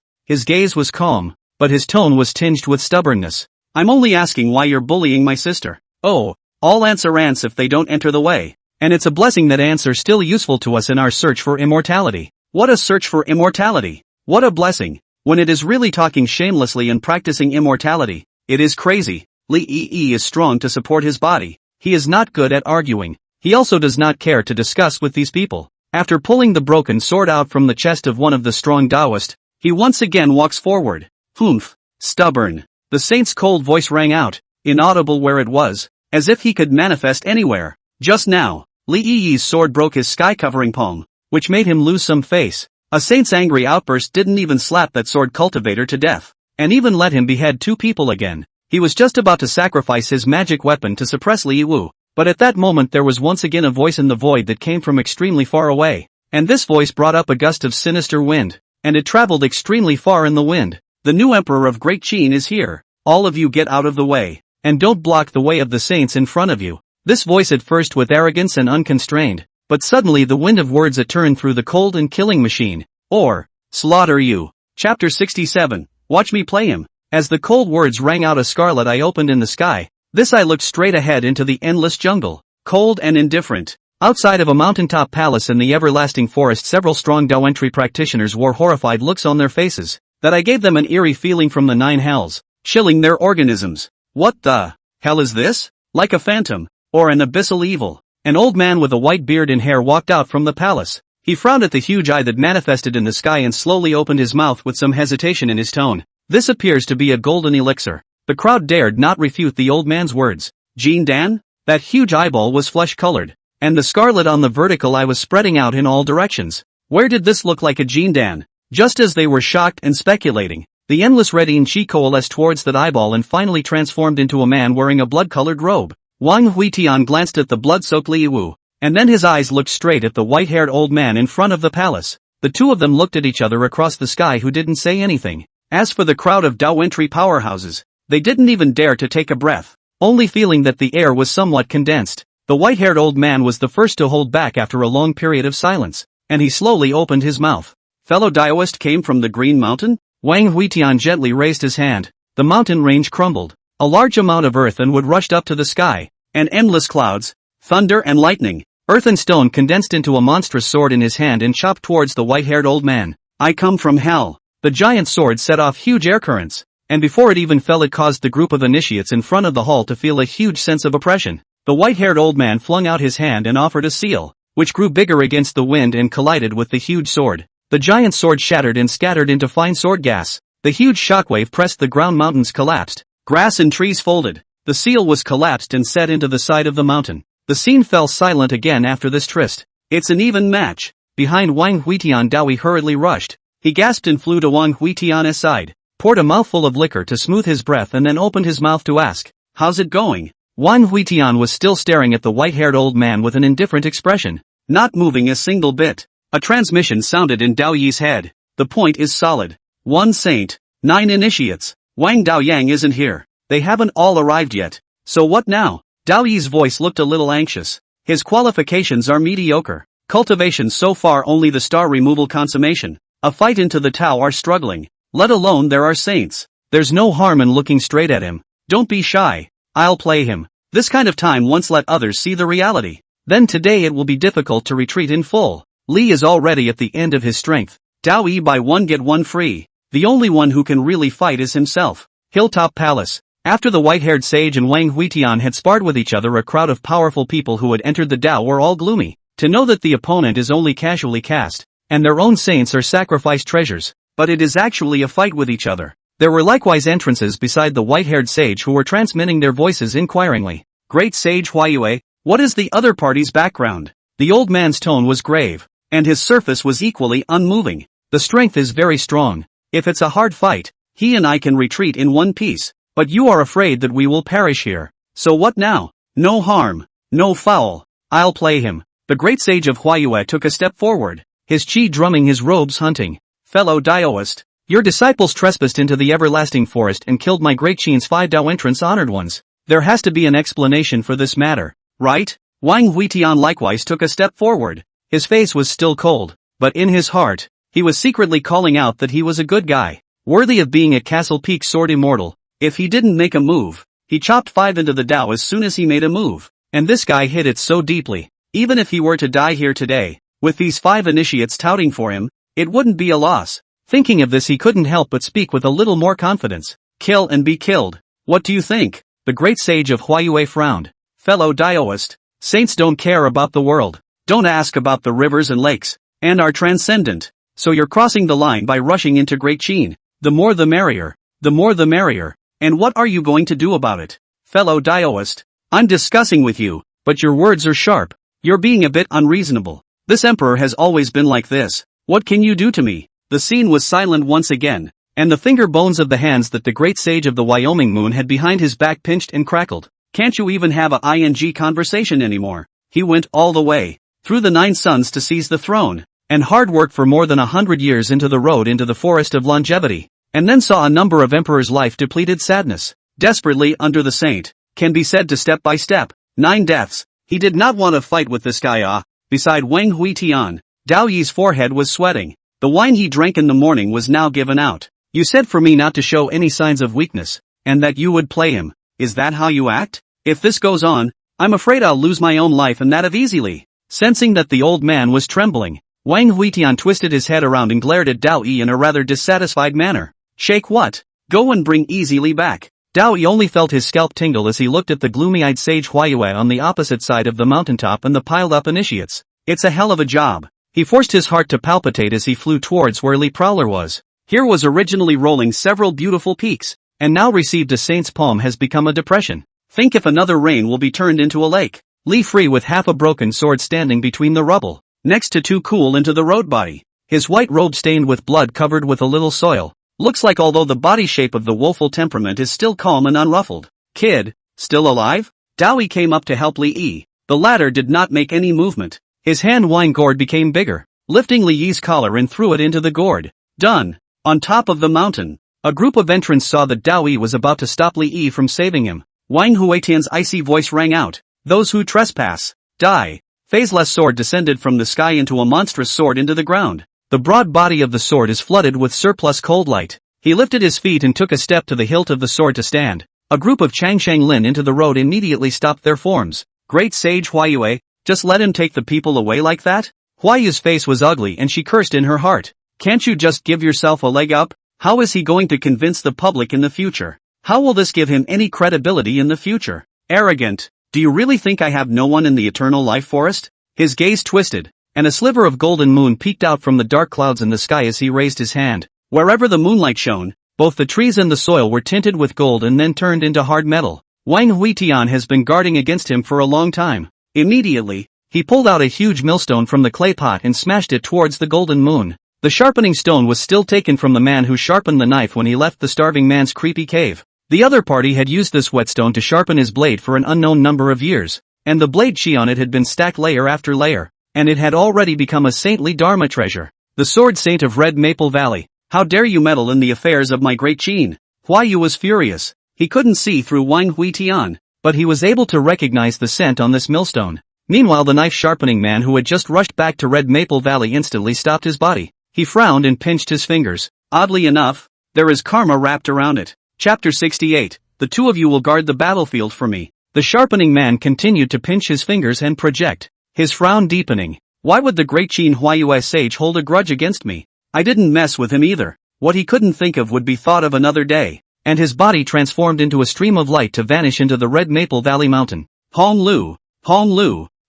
His gaze was calm, but his tone was tinged with stubbornness. I'm only asking why you're bullying my sister. Oh, all ants are ants if they don't enter the way. And it's a blessing that ants are still useful to us in our search for immortality. What a search for immortality! What a blessing! When it is really talking shamelessly and practicing immortality, it is crazy. Lee is strong to support his body. He is not good at arguing. He also does not care to discuss with these people. After pulling the broken sword out from the chest of one of the strong Taoists, he once again walks forward. Humph! Stubborn! The saint's cold voice rang out, inaudible where it was, as if he could manifest anywhere. Just now, Li Yi's sword broke his sky-covering palm, which made him lose some face. A saint's angry outburst didn't even slap that sword cultivator to death, and even let him behead 2 people again. He was just about to sacrifice his magic weapon to suppress Li Wu, but at that moment there was once again a voice in the void that came from extremely far away, and this voice brought up a gust of sinister wind, and it traveled extremely far in the wind. The new emperor of Great Qin is here. All of you get out of the way, and don't block the way of the saints in front of you. This voice at first with arrogance and unconstrained, but suddenly the wind of words turned through the cold and killing machine. Or, slaughter you. Chapter 67, Watch me play him. As the cold words rang out a scarlet eye opened in the sky. This eye looked straight ahead into the endless jungle, cold and indifferent. Outside of a mountaintop palace in the everlasting forest several strong Daoentry practitioners wore horrified looks on their faces. That eye gave them an eerie feeling from the 9 hells, chilling their organisms. What the hell is this? Like a phantom, or an abyssal evil. An old man with a white beard and hair walked out from the palace. He frowned at the huge eye that manifested in the sky and slowly opened his mouth with some hesitation in his tone. This appears to be a golden elixir. The crowd dared not refute the old man's words. Jin Dan? That huge eyeball was flesh-colored, and the scarlet on the vertical eye was spreading out in all directions. Where did this look like a Jin Dan? Just as they were shocked and speculating, the endless red Qi coalesced towards that eyeball and finally transformed into a man wearing a blood-colored robe. Wang Huitian glanced at the blood-soaked Li Wu, and then his eyes looked straight at the white-haired old man in front of the palace. The two of them looked at each other across the sky who didn't say anything. As for the crowd of Daoentry powerhouses, they didn't even dare to take a breath, only feeling that the air was somewhat condensed. The white-haired old man was the first to hold back after a long period of silence, and he slowly opened his mouth. Fellow Daoist came from the Green Mountain? Wang Huitian gently raised his hand. The mountain range crumbled. A large amount of earth and wood rushed up to the sky, and endless clouds, thunder and lightning. Earth and stone condensed into a monstrous sword in his hand and chopped towards the white-haired old man. I come from hell. The giant sword set off huge air currents, and before it even fell it caused the group of initiates in front of the hall to feel a huge sense of oppression. The white-haired old man flung out his hand and offered a seal, which grew bigger against the wind and collided with the huge sword. The giant sword shattered and scattered into fine sword gas. The huge shockwave pressed the ground, mountains collapsed. Grass and trees folded. The seal was collapsed and set into the side of the mountain. The scene fell silent again after this tryst. It's an even match. Behind Wang Huitian, Daoyi hurriedly rushed. He gasped and flew to Wang Huitian's side, poured a mouthful of liquor to smooth his breath and then opened his mouth to ask, "How's it going?" Wang Huitian was still staring at the white-haired old man with an indifferent expression, not moving a single bit. A transmission sounded in Dao Yi's head. The point is solid. 1 saint, 9 initiates. Wang Daoyang isn't here. They haven't all arrived yet. So what now? Dao Yi's voice looked a little anxious. His qualifications are mediocre. Cultivation so far only the star removal consummation. A fight into the Tao are struggling. Let alone there are saints. There's no harm in looking straight at him. Don't be shy. I'll play him. This kind of time once let others see the reality. Then today it will be difficult to retreat in full. Li is already at the end of his strength. Dao Yi buy one get one free. The only one who can really fight is himself. Hilltop Palace. After the white-haired sage and Wang Huitian had sparred with each other, a crowd of powerful people who had entered the Dao were all gloomy. To know that the opponent is only casually cast, and their own saints are sacrificed treasures, but it is actually a fight with each other. There were likewise entrances beside the white-haired sage who were transmitting their voices inquiringly. Great Sage Huayue, what is the other party's background? The old man's tone was grave, and his surface was equally unmoving. The strength is very strong. If it's a hard fight, he and I can retreat in one piece. But you are afraid that we will perish here. So what now? No harm. No foul. I'll play him. The great sage of Huayue took a step forward, his qi drumming his robes hunting. Fellow Daoist, your disciples trespassed into the everlasting forest and killed my great Qin's 5 Dao entrance honored ones. There has to be an explanation for this matter, right? Wang Huitian likewise took a step forward. His face was still cold, but in his heart, he was secretly calling out that he was a good guy, worthy of being a Castle Peak sword immortal. If he didn't make a move, he chopped 5 into the Dao as soon as he made a move. And this guy hit it so deeply. Even if he were to die here today, with these 5 initiates touting for him, it wouldn't be a loss. Thinking of this, he couldn't help but speak with a little more confidence. Kill and be killed. What do you think? The great sage of Huayue frowned. Fellow Daoist, saints don't care about the world, don't ask about the rivers and lakes, and are transcendent. So you're crossing the line by rushing into Great Qin. The more the merrier. The more the merrier. And what are you going to do about it? Fellow Daoist, I'm discussing with you, but your words are sharp. You're being a bit unreasonable. This emperor has always been like this. What can you do to me? The scene was silent once again, and the finger bones of the hands that the great sage of the Wyoming moon had behind his back pinched and crackled. Can't you even have a ing conversation anymore? He went all the way, through the 9 suns to seize the throne, and hard work for more than 100 years into the road into the forest of longevity, and then saw a number of emperors' life depleted sadness, desperately under the saint, can be said to step by step, 9 deaths. He did not want to fight with this guy. Beside Wang Huitian, Dao Yi's forehead was sweating. The wine he drank in the morning was now given out. You said for me not to show any signs of weakness, and that you would play him. Is that how you act? If this goes on, I'm afraid I'll lose my own life and that of Easily. Sensing that the old man was trembling, Wang Huitian twisted his head around and glared at Dao Yi in a rather dissatisfied manner. Shake what? Go and bring Easily back. Dao Yi only felt his scalp tingle as he looked at the gloomy-eyed sage Huayue on the opposite side of the mountaintop and the piled-up initiates. It's a hell of a job. He forced his heart to palpitate as he flew towards where Li Prowler was. Here was originally rolling several beautiful peaks, and now received a saint's palm has become a depression. Think if another rain will be turned into a lake. Li Free with half a broken sword standing between the rubble, next to Too Cool into the road body. His white robe stained with blood covered with a little soil. Looks like although the body shape of the woeful temperament is still calm and unruffled. Kid, still alive? Dowie came up to help Li Yi. The latter did not make any movement. His hand wine gourd became bigger, lifting Li Yi's collar and threw it into the gourd. Done. On top of the mountain, a group of entrants saw that Dowie was about to stop Li Yi from saving him. Wang Huitian's icy voice rang out. Those who trespass, die. Phaseless sword descended from the sky into a monstrous sword into the ground. The broad body of the sword is flooded with surplus cold light. He lifted his feet and took a step to the hilt of the sword to stand. A group of Changsheng Lin into the road immediately stopped their forms. Great sage Huayue, just let him take the people away like that? Huayue's face was ugly and she cursed in her heart. Can't you just give yourself a leg up? How is he going to convince the public in the future? How will this give him any credibility in the future? Arrogant. Do you really think I have no one in the eternal life forest? His gaze twisted, and a sliver of golden moon peeked out from the dark clouds in the sky as he raised his hand. Wherever the moonlight shone, both the trees and the soil were tinted with gold and then turned into hard metal. Wang Huitian has been guarding against him for a long time. Immediately, he pulled out a huge millstone from the clay pot and smashed it towards the golden moon. The sharpening stone was still taken from the man who sharpened the knife when he left the starving man's creepy cave. The other party had used this whetstone to sharpen his blade for an unknown number of years, and the blade chi on it had been stacked layer after layer, and it had already become a saintly dharma treasure. The sword saint of Red Maple Valley, how dare you meddle in the affairs of my great Qin? Huayu was furious. He couldn't see through Wang Huitian, but he was able to recognize the scent on this millstone. Meanwhile the knife-sharpening man who had just rushed back to Red Maple Valley instantly stopped his body. He frowned and pinched his fingers. Oddly enough, there is karma wrapped around it. Chapter 68, the two of you will guard the battlefield for me. The sharpening man continued to pinch his fingers and project, his frown deepening. Why would the great Qin Huayue sage hold a grudge against me? I didn't mess with him either. What he couldn't think of would be thought of another day. And his body transformed into a stream of light to vanish into the Red Maple Valley mountain. Hong Lu,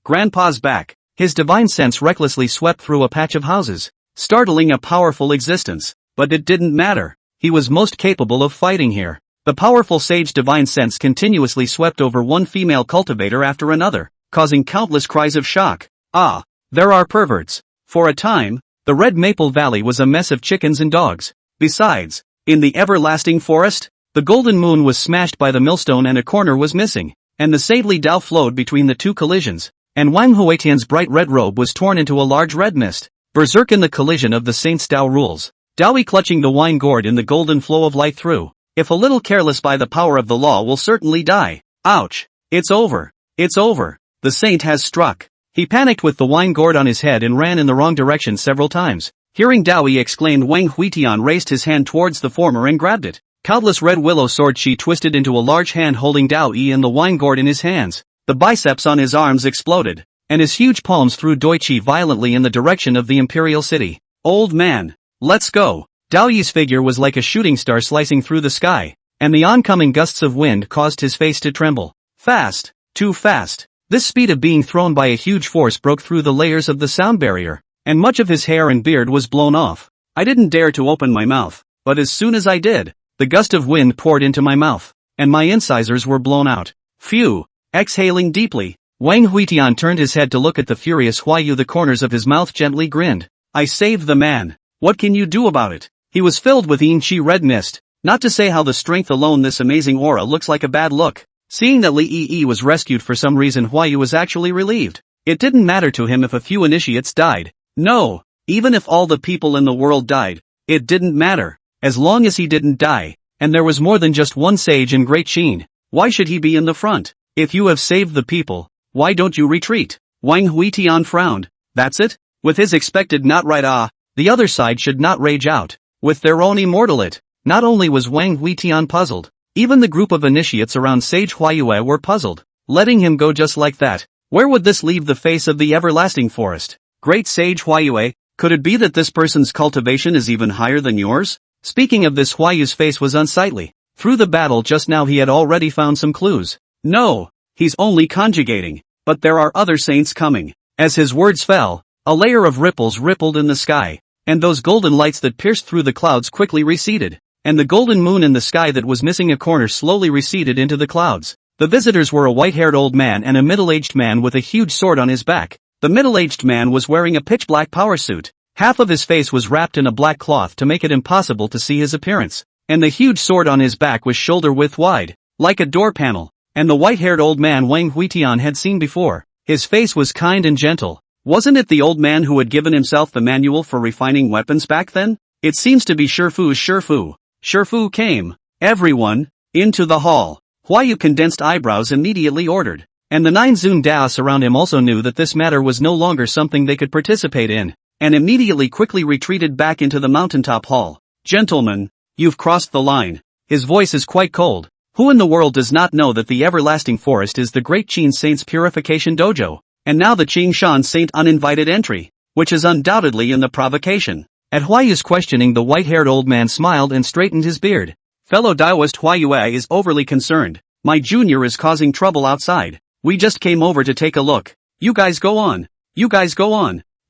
Grandpa's back. His divine sense recklessly swept through a patch of houses, startling a powerful existence. But it didn't matter. He was most capable of fighting here. The powerful sage divine sense continuously swept over one female cultivator after another, causing countless cries of shock. Ah, there are perverts. For a time, The Red Maple Valley was a mess of chickens and dogs. Besides, in the everlasting forest, the golden moon was smashed by the millstone and a corner was missing, and the saintly Tao flowed between the two collisions, and Wang Huetian's bright red robe was torn into a large red mist. Berserk in the collision of the saint's Tao rules. Daoyi clutching the wine gourd in the golden flow of light through. If a little careless by the power of the law will certainly die. Ouch. It's over. It's over. The saint has struck. He panicked with the wine gourd on his head and ran in the wrong direction several times. Hearing Daoyi exclaimed, Wang Huitian raised his hand towards the former and grabbed it. Countless red willow sword chi twisted into a large hand holding Daoyi and the wine gourd in his hands. The biceps on his arms exploded, and his huge palms threw Doichi violently in the direction of the imperial city. Old man, let's go. Daoyi's figure was like a shooting star slicing through the sky, and the oncoming gusts of wind caused his face to tremble. Fast, too fast. This speed of being thrown by a huge force broke through the layers of the sound barrier, and much of his hair and beard was blown off. I didn't dare to open my mouth, but as soon as I did, the gust of wind poured into my mouth, and my incisors were blown out. Phew. Exhaling deeply, Wang Huitian turned his head to look at the furious Huayu. The corners of his mouth gently grinned. I saved the man. What can you do about it? He was filled with yin qi red mist, not to say how the strength alone this amazing aura looks like a bad look. Seeing that Li Yi was rescued for some reason, Huayu was actually relieved. It didn't matter to him if a few initiates died. No, even if all the people in the world died, it didn't matter. As long as he didn't die, and there was more than just one sage in Great Qin, why should he be in the front? If you have saved the people, why don't you retreat? Wang Huitian frowned. That's it? With his expected not right the other side should not rage out. With their own immortal it. Not only was Wang Huitian puzzled, even the group of initiates around Sage Huayue were puzzled. Letting him go just like that, where would this leave the face of the everlasting forest? Great Sage Huayue, could it be that this person's cultivation is even higher than yours? Speaking of this, Huayu's face was unsightly. Through the battle just now he had already found some clues. No, he's only conjugating, but there are other saints coming. As his words fell, a layer of ripples rippled in the sky, and those golden lights that pierced through the clouds quickly receded, and the golden moon in the sky that was missing a corner slowly receded into the clouds. The visitors were a white-haired old man and a middle-aged man with a huge sword on his back. The middle-aged man was wearing a pitch-black power suit. Half of his face was wrapped in a black cloth to make it impossible to see his appearance, and the huge sword on his back was shoulder-width wide, like a door panel. And the white-haired old man Wang Huitian had seen before. His face was kind and gentle. Wasn't it the old man who had given himself the manual for refining weapons back then? It seems to be Shifu. Shifu came. Everyone, into the hall. Huayu condensed eyebrows immediately ordered. And the 9 Zun Daos around him also knew that this matter was no longer something they could participate in, and immediately quickly retreated back into the mountaintop hall. Gentlemen, you've crossed the line. His voice is quite cold. Who in the world does not know that the everlasting forest is the Great Qin Saint's purification dojo, and now the Qingshan Saint uninvited entry, which is undoubtedly in the provocation? At Huayu's questioning, the white-haired old man smiled and straightened his beard. Fellow Daoist, Huayue is overly concerned. My junior is causing trouble outside. We just came over to take a look. You guys go on.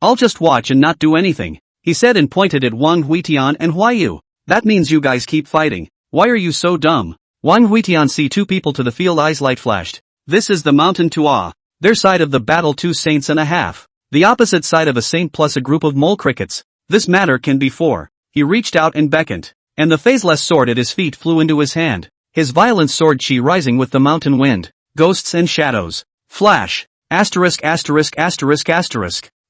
I'll just watch and not do anything, he said and pointed at Wang Huitian and Huayu. That means you guys keep fighting. Why are you so dumb? Wang Huitian see two people to the field, eyes light flashed. This is the mountain Tua. Their side of the battle 2 saints and a half. The opposite side of a saint plus a group of mole crickets. This matter can be 4. He reached out and beckoned, and the phaseless sword at his feet flew into his hand. His violent sword chi rising with the mountain wind. Ghosts and shadows. Flash. Asterisk.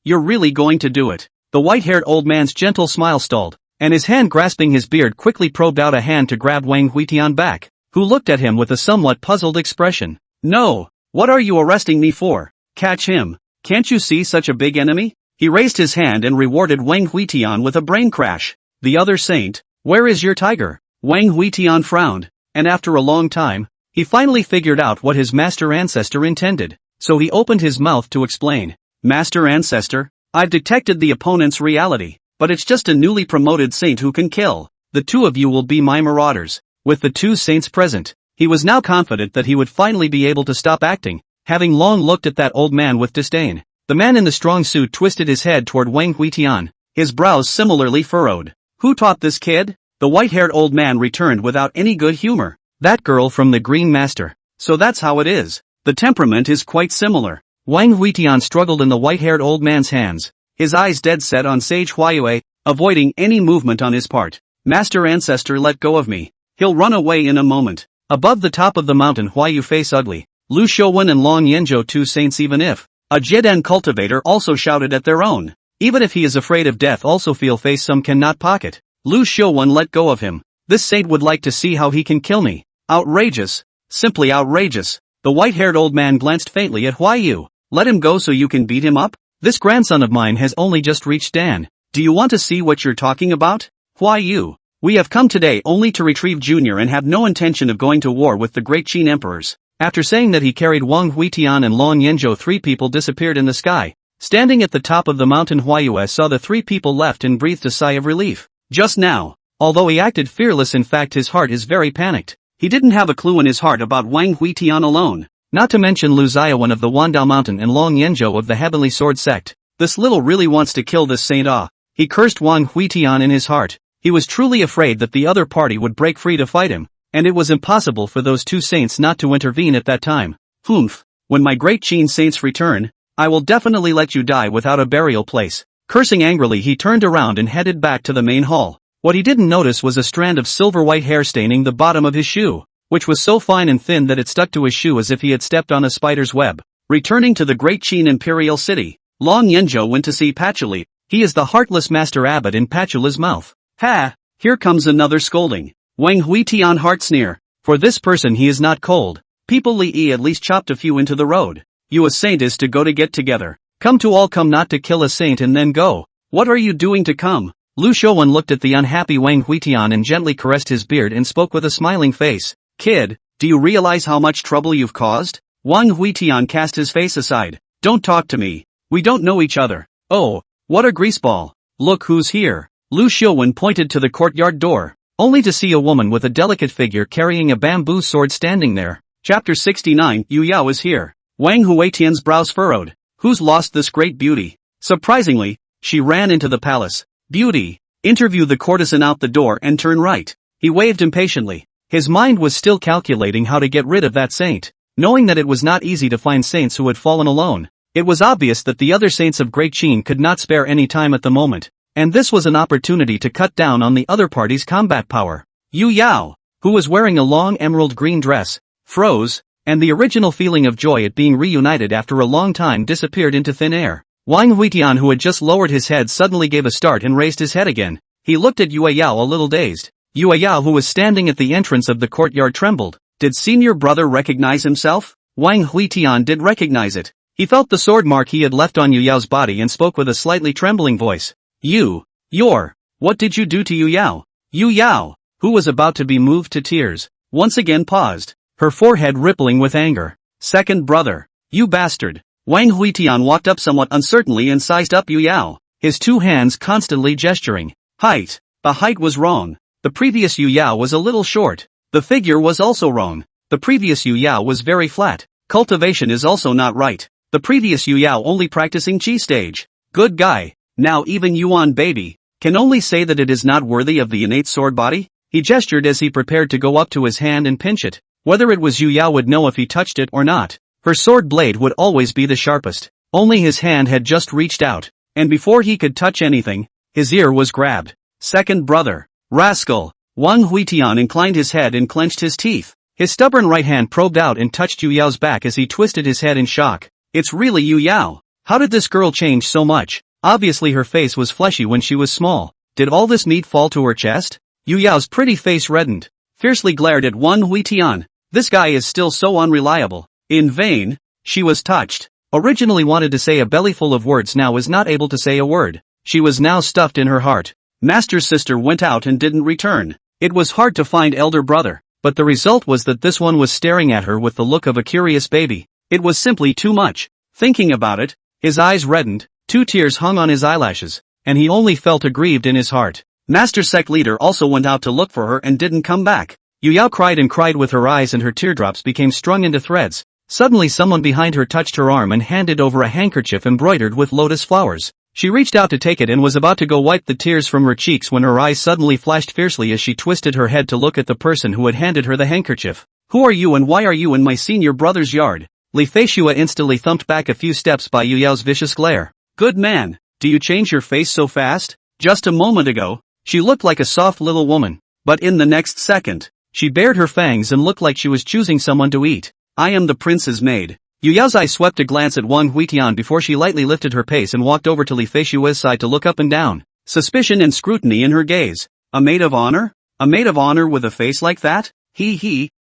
You're really going to do it? The white-haired old man's gentle smile stalled, and his hand grasping his beard quickly probed out a hand to grab Wang Huitian back, who looked at him with a somewhat puzzled expression. No, what are you arresting me for? Catch him. Can't you see such a big enemy? He raised his hand and rewarded Wang Huitian with a brain crash. The other saint, where is your tiger? Wang Huitian frowned, and after a long time, he finally figured out what his master ancestor intended, so he opened his mouth to explain. Master ancestor, I've detected the opponent's reality, but it's just a newly promoted saint who can kill. The 2 of you will be my marauders. With the 2 saints present, he was now confident that he would finally be able to stop acting, having long looked at that old man with disdain. The man in the strong suit twisted his head toward Wang Huitian, his brows similarly furrowed. Who taught this kid? The white-haired old man returned without any good humor. That girl from the Green Master. So that's how it is. The temperament is quite similar. Wang Huitian struggled in the white-haired old man's hands. his eyes dead set on Sage Huayue, avoiding any movement on his part. Master Ancestor, let go of me. He'll run away in a moment. Above the top of the mountain, Huayu face ugly. Lu Shouwen and Long Yanzhou, two saints. Even if a Jidan cultivator also shouted at their own. Even if he is afraid of death, also feel face some cannot pocket. Lu Shouwen, let go of him. This saint would like to see how he can kill me. Outrageous. Simply outrageous. The white-haired old man glanced faintly at Huayu. Let him go so you can beat him up? This grandson of mine has only just reached Dan. Do you want to see what you're talking about? Huayu, we have come today only to retrieve Junior and have no intention of going to war with the great Qin emperors. After saying that he carried Wang Huitian and Long Yanzhou, three people disappeared in the sky. Standing at the top of the mountain, Huayu saw the three people left and breathed a sigh of relief. Just now, although he acted fearless, in fact his heart is very panicked. He didn't have a clue in his heart about Wang Huitian alone. Not to mention Lu Xiaowen of the Wandao Mountain and Long Yanzhou of the Heavenly Sword Sect. This little really wants to kill this saint. He cursed Wang Huitian in his heart. He was truly afraid that the other party would break free to fight him, and it was impossible for those two saints not to intervene at that time. Humph, when my great Qin saints return, I will definitely let you die without a burial place. Cursing angrily, he turned around and headed back to the main hall. What he didn't notice was a strand of silver-white hair staining the bottom of his shoe, which was so fine and thin that it stuck to his shoe as if he had stepped on a spider's web. Returning to the great Qin imperial city, Long Yanzhou went to see Patchouli. He is the heartless master abbot in Patchoula's mouth. Ha! Here comes another scolding. Wang Huitian heart sneer. For this person he is not cold. People Li at least chopped a few into the road. You a saint is to go to get together. Come to all, come not to kill a saint and then go. What are you doing to come? Lu Shouwen looked at the unhappy Wang Huitian and gently caressed his beard and spoke with a smiling face. Kid, do you realize how much trouble you've caused? Wang Huitian cast his face aside. Don't talk to me. We don't know each other. Oh, what a greaseball. Look who's here. Lu Shouwen pointed to the courtyard door, only to see a woman with a delicate figure carrying a bamboo sword standing there. Chapter 69, Yu Yao is here. Wang Huitian's brows furrowed. Who's lost this great beauty? Surprisingly, she ran into the palace. Beauty. Interview the courtesan out the door and turn right. He waved impatiently. His mind was still calculating how to get rid of that saint, knowing that it was not easy to find saints who had fallen alone. It was obvious that the other saints of Great Qin could not spare any time at the moment, and this was an opportunity to cut down on the other party's combat power. Yu Yao, who was wearing a long emerald green dress, froze, and the original feeling of joy at being reunited after a long time disappeared into thin air. Wang Huitian, who had just lowered his head, suddenly gave a start and raised his head again. He looked at Yu Yao a little dazed. Yu Yao, who was standing at the entrance of the courtyard, trembled. Did senior brother recognize himself? Wang Huitian did recognize it. He felt the sword mark he had left on Yu Yao's body and spoke with a slightly trembling voice. What did you do to Yu Yao? Yu Yao, who was about to be moved to tears, once again paused, her forehead rippling with anger. Second brother. You bastard. Wang Huitian walked up somewhat uncertainly and sized up Yu Yao, his two hands constantly gesturing. Height. The height was wrong. The previous Yu Yao was a little short. The figure was also wrong. The previous Yu Yao was very flat. Cultivation is also not right. The previous Yu Yao only practicing Qi stage. Good guy. Now even Yuan baby can only say that it is not worthy of the innate sword body. He gestured as he prepared to go up to his hand and pinch it. Whether it was Yu Yao would know if he touched it or not. Her sword blade would always be the sharpest. Only his hand had just reached out, and before he could touch anything, his ear was grabbed. Second brother. Rascal. Wang Huitian inclined his head and clenched his teeth. His stubborn right hand probed out and touched Yu Yao's back as he twisted his head in shock. It's really Yu Yao. How did this girl change so much? Obviously her face was fleshy when she was small. Did all this meat fall to her chest? Yu Yao's pretty face reddened, fiercely glared at Wang Huitian. This guy is still so unreliable. In vain, she was touched. Originally wanted to say a bellyful of words, now is not able to say a word. She was now stuffed in her heart. Master's sister went out and didn't return. It was hard to find elder brother, but the result was that this one was staring at her with the look of a curious baby. It was simply too much. Thinking about it, his eyes reddened, 2 tears hung on his eyelashes, and he only felt aggrieved in his heart. Master Sect leader also went out to look for her and didn't come back. Yu Yao cried and cried with her eyes, and her teardrops became strung into threads. Suddenly someone behind her touched her arm and handed over a handkerchief embroidered with lotus flowers. She reached out to take it and was about to go wipe the tears from her cheeks when her eyes suddenly flashed fiercely as she twisted her head to look at the person who had handed her the handkerchief. Who are you and why are you in my senior brother's yard? Li Feishua instantly thumped back a few steps by Yu Yao's vicious glare. Good man. do you change your face so fast? Just a moment ago, she looked like a soft little woman, but in the next second, she bared her fangs and looked like she was choosing someone to eat. I am the prince's maid. Yu Yao's eye swept a glance at Wang Huitian before she lightly lifted her pace and walked over to Li Feishue's side to look up and down, suspicion and scrutiny in her gaze. A maid of honor? A maid of honor with a face like that?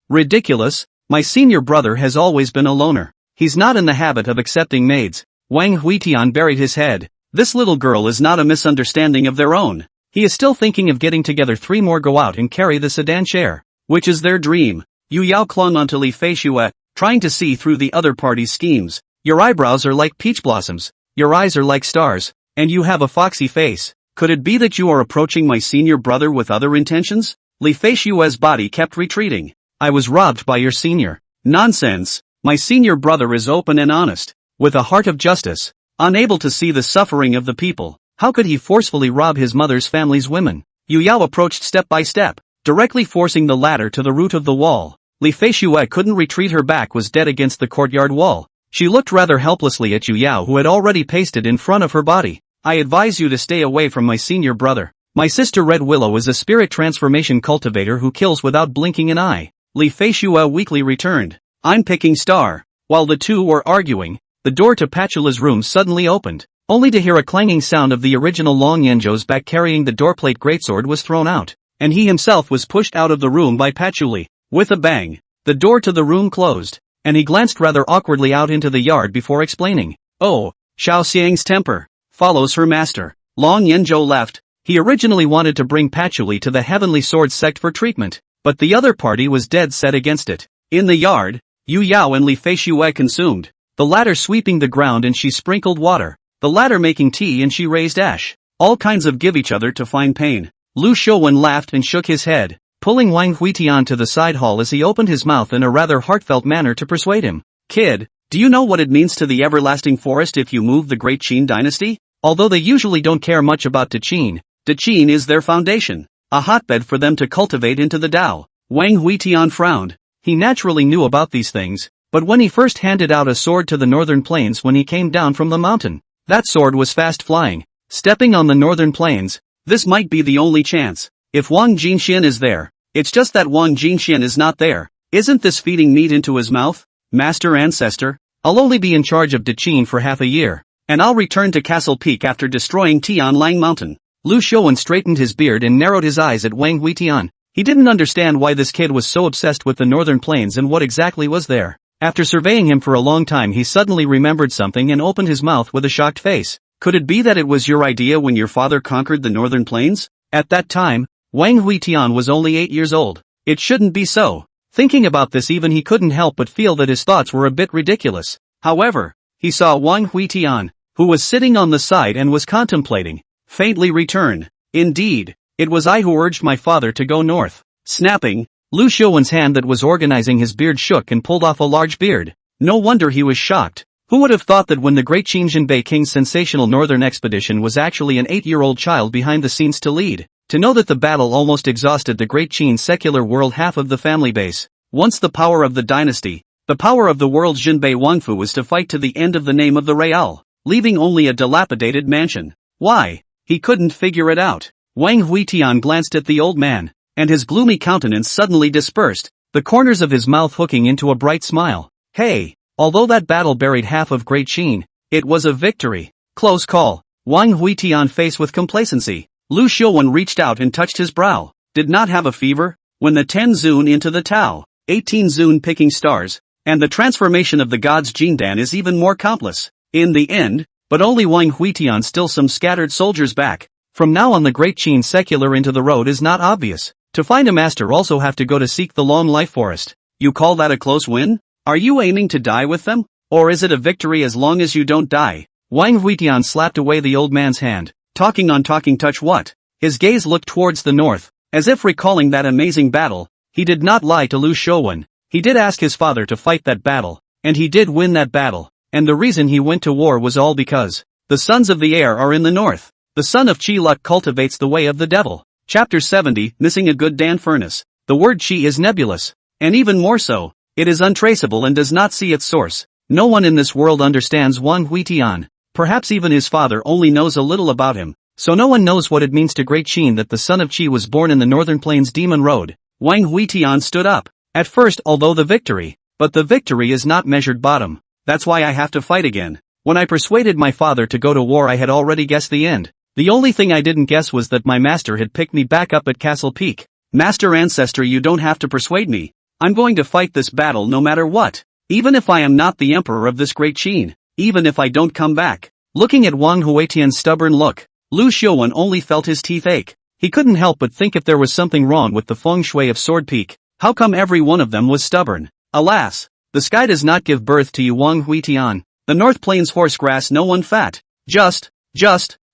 Ridiculous. My senior brother has always been a loner. He's not in the habit of accepting maids. Wang Huitian buried his head. This little girl is not a misunderstanding of their own. He is still thinking of getting together 3 more go out and carry the sedan chair, which is their dream. Yu Yao clung onto Li Feishue, trying to see through the other party's schemes. Your eyebrows are like peach blossoms, your eyes are like stars, and you have a foxy face. Could it be that you are approaching my senior brother with other intentions? Li Feishue's body kept retreating. I was robbed by your senior. Nonsense. My senior brother is open and honest, with a heart of justice. Unable to see the suffering of the people, how could he forcefully rob his mother's family's women? Yu Yao approached step by step, directly forcing the ladder to the root of the wall. Li Feishue couldn't retreat, her back was dead against the courtyard wall. She looked rather helplessly at Yu Yao, who had already pasted in front of her body. I advise you to stay away from my senior brother. My sister Red Willow is a spirit transformation cultivator who kills without blinking an eye. Li Feishue weakly returned. I'm picking star. While the two were arguing, the door to Patchoula's room suddenly opened, only to hear a clanging sound of the original Long Yenjo's back carrying the doorplate greatsword was thrown out, and he himself was pushed out of the room by Patchouli. With a bang, the door to the room closed, and he glanced rather awkwardly out into the yard before explaining. Oh, Xiao Xiang's temper follows her master. Long Yenjo left. He originally wanted to bring Patchouli to the Heavenly Sword Sect for treatment, but the other party was dead set against it. In the yard, Yu Yao and Li Feishue consumed, the latter sweeping the ground and she sprinkled water, the latter making tea and she raised ash. All kinds of give each other to find pain. Lu Shouwen laughed and shook his head, pulling Wang Huitian to the side hall as he opened his mouth in a rather heartfelt manner to persuade him. Kid, do you know what it means to the everlasting forest if you move the great Qin dynasty? Although they usually don't care much about De Qin is their foundation, a hotbed for them to cultivate into the Tao. Wang Huitian frowned. He naturally knew about these things, but when he first handed out a sword to the northern plains when he came down from the mountain, that sword was fast flying. Stepping on the northern plains, this might be the only chance. If Wang Jinxian is there, it's just that Wang Jinxian is not there. Isn't this feeding meat into his mouth? Master Ancestor, I'll only be in charge of De Qin for half a year, and I'll return to Castle Peak after destroying Tianlang Mountain. Lu Shouwen straightened his beard and narrowed his eyes at Wang Huitian. He didn't understand why this kid was so obsessed with the northern plains and what exactly was there. After surveying him for a long time, he suddenly remembered something and opened his mouth with a shocked face. Could it be that it was your idea when your father conquered the northern plains? At that time, Wang Huitian was only 8 years old. It shouldn't be so. Thinking about this, even he couldn't help but feel that his thoughts were a bit ridiculous. However, he saw Wang Huitian, who was sitting on the side and was contemplating, faintly return. Indeed, it was I who urged my father to go north. Snapping, Lu Shouwen's hand that was organizing his beard shook and pulled off a large beard. No wonder he was shocked. Who would have thought that when the great Qingjinbei King's sensational northern expedition was actually an 8-year-old child behind the scenes to lead? To know that the battle almost exhausted the great Qin secular world half of the family base. Once the power of the dynasty, the power of the world's Jinbei Wangfu was to fight to the end of the name of the Real, leaving only a dilapidated mansion. Why? He couldn't figure it out. Wang Huitian glanced at the old man, and his gloomy countenance suddenly dispersed, the corners of his mouth hooking into a bright smile. Hey, although that battle buried half of Great Qin, it was a victory. Close call. Wang Huitian faced with complacency. Lu Shouwen reached out and touched his brow. Did not have a fever? When the 10 Zun into the Tao, 18 Zun picking stars, and the transformation of the gods Jindan is even more complex. In the end, but only Wang Huitian still some scattered soldiers back. From now on the Great Qin secular into the road is not obvious. To find a master also have to go to seek the long life forest. You call that a close win? Are you aiming to die with them? Or is it a victory as long as you don't die? Wang Huitian slapped away the old man's hand. Talking on talking touch what? His gaze looked towards the north, as if recalling that amazing battle. He did not lie to Lu Shouwen. He did ask his father to fight that battle, and he did win that battle. And the reason he went to war was all because the sons of the air are in the north. The son of Qi luck cultivates the way of the devil. Chapter 70, Missing a Good Dan Furnace. The word Qi is nebulous, and even more so, it is untraceable and does not see its source. No one in this world understands Wang Huitian. Perhaps even his father only knows a little about him, so no one knows what it means to Great Qin that the son of Qi was born in the Northern Plains Demon Road. Wang Huitian stood up. At first, although the victory, but the victory is not measured bottom. That's why I have to fight again. When I persuaded my father to go to war, I had already guessed the end. The only thing I didn't guess was that my master had picked me back up at Castle Peak. Master Ancestor, you don't have to persuade me. I'm going to fight this battle no matter what. Even if I am not the emperor of this Great Qin. Even if I don't come back. Looking at Wang Huitian's stubborn look, Lu Xiaowen only felt his teeth ache. He couldn't help but think if there was something wrong with the feng shui of Sword Peak. How come every one of them was stubborn? Alas, the sky does not give birth to you, Wang Huitian. The North Plains horse grass no one fat. Just,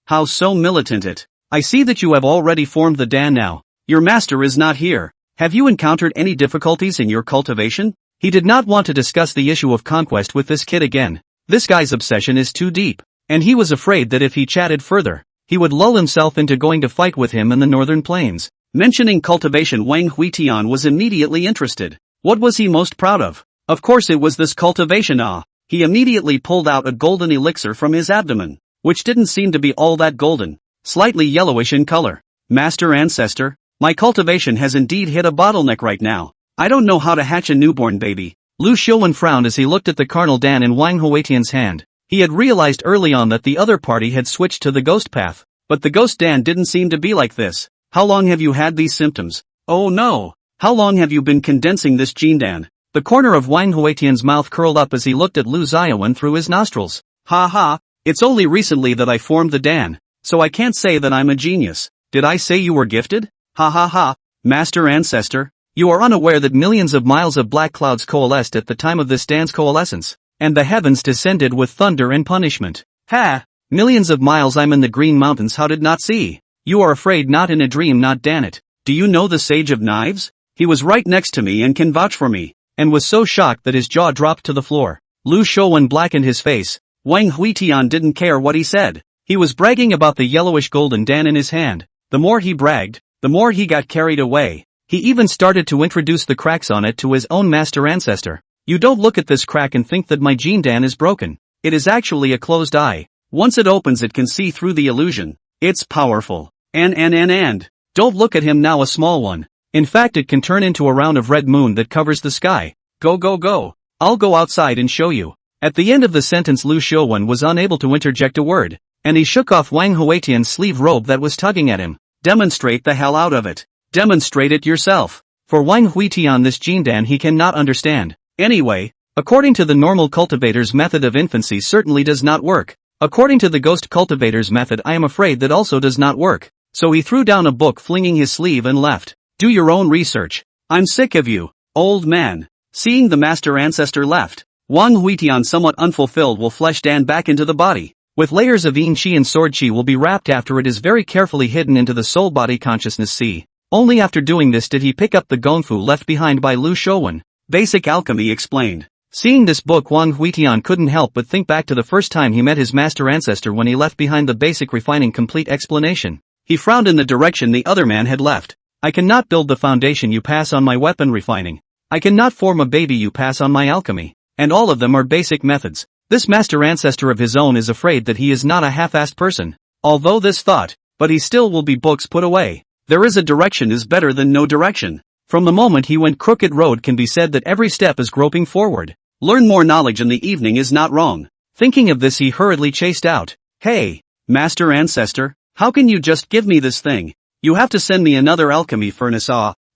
how so militant it. I see that you have already formed the Dan now. Your master is not here. Have you encountered any difficulties in your cultivation? He did not want to discuss the issue of conquest with this kid again. This guy's obsession is too deep, and he was afraid that if he chatted further, he would lull himself into going to fight with him in the Northern Plains. Mentioning cultivation, Wang Huitian was immediately interested. What was he most proud of? Of course it was this cultivation. He immediately pulled out a golden elixir from his abdomen, which didn't seem to be all that golden, slightly yellowish in color. Master Ancestor, my cultivation has indeed hit a bottleneck right now. I don't know how to hatch a newborn baby. Lu Xiaowen frowned as he looked at the carnal Dan in Wang Huitian's hand. He had realized early on that the other party had switched to the ghost path, but the ghost Dan didn't seem to be like this. How long have you had these symptoms? Oh no! How long have you been condensing this gene, Dan? The corner of Wang Huitian's mouth curled up as he looked at Lu Xiaowen through his nostrils. Ha ha, it's only recently that I formed the Dan, so I can't say that I'm a genius. Did I say you were gifted? Ha ha ha, Master Ancestor. You are unaware that millions of miles of black clouds coalesced at the time of this Dan's coalescence, and the heavens descended with thunder and punishment. Ha! Millions of miles I'm in the Green Mountains, how did not see? You are afraid, not in a dream, not Dan it. Do you know the Sage of Knives? He was right next to me and can vouch for me, and was so shocked that his jaw dropped to the floor. Lu Xiaowen blackened his face. Wang Huitian didn't care what he said. He was bragging about the yellowish golden Dan in his hand. The more he bragged, the more he got carried away. He even started to introduce the cracks on it to his own Master Ancestor. You don't look at this crack and think that my gene Dan is broken. It is actually a closed eye. Once it opens it can see through the illusion. It's powerful. And. Don't look at him now, a small one. In fact it can turn into a round of red moon that covers the sky. Go. I'll go outside and show you. At the end of the sentence Lu Xiaowen was unable to interject a word, and he shook off Wang Huitian's sleeve robe that was tugging at him. Demonstrate the hell out of it. Demonstrate it yourself. For Wang Huitian this gene Dan he cannot understand. Anyway, according to the normal cultivator's method of infancy certainly does not work. According to the ghost cultivator's method I am afraid that also does not work. So he threw down a book, flinging his sleeve, and left. Do your own research. I'm sick of you, old man. Seeing the Master Ancestor left, Wang Huitian, somewhat unfulfilled, will flesh Dan back into the body. With layers of Yin Qi and Sword Qi will be wrapped after it is very carefully hidden into the soul body consciousness sea. Only after doing this did he pick up the gongfu left behind by Lu Xiaowen. Basic Alchemy explained. Seeing this book Wang Huitian couldn't help but think back to the first time he met his Master Ancestor when he left behind the basic refining complete explanation. He frowned in the direction the other man had left. I cannot build the foundation, you pass on my weapon refining. I cannot form a baby, you pass on my alchemy. And all of them are basic methods. This Master Ancestor of his own is afraid that he is not a half-assed person. Although this thought, but he still will be books put away. There is a direction is better than no direction. From the moment he went crooked road can be said that every step is groping forward. Learn more knowledge in the evening is not wrong. Thinking of this he hurriedly chased out. Hey, Master Ancestor, how can you just give me this thing? You have to send me another alchemy furnace.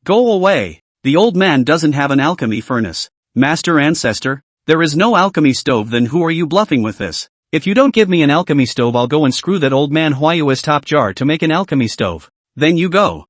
Go away. The old man doesn't have an alchemy furnace. Master Ancestor, there is no alchemy stove, then who are you bluffing with this? If you don't give me an alchemy stove I'll go and screw that old man Huayu's top jar to make an alchemy stove. Then you go.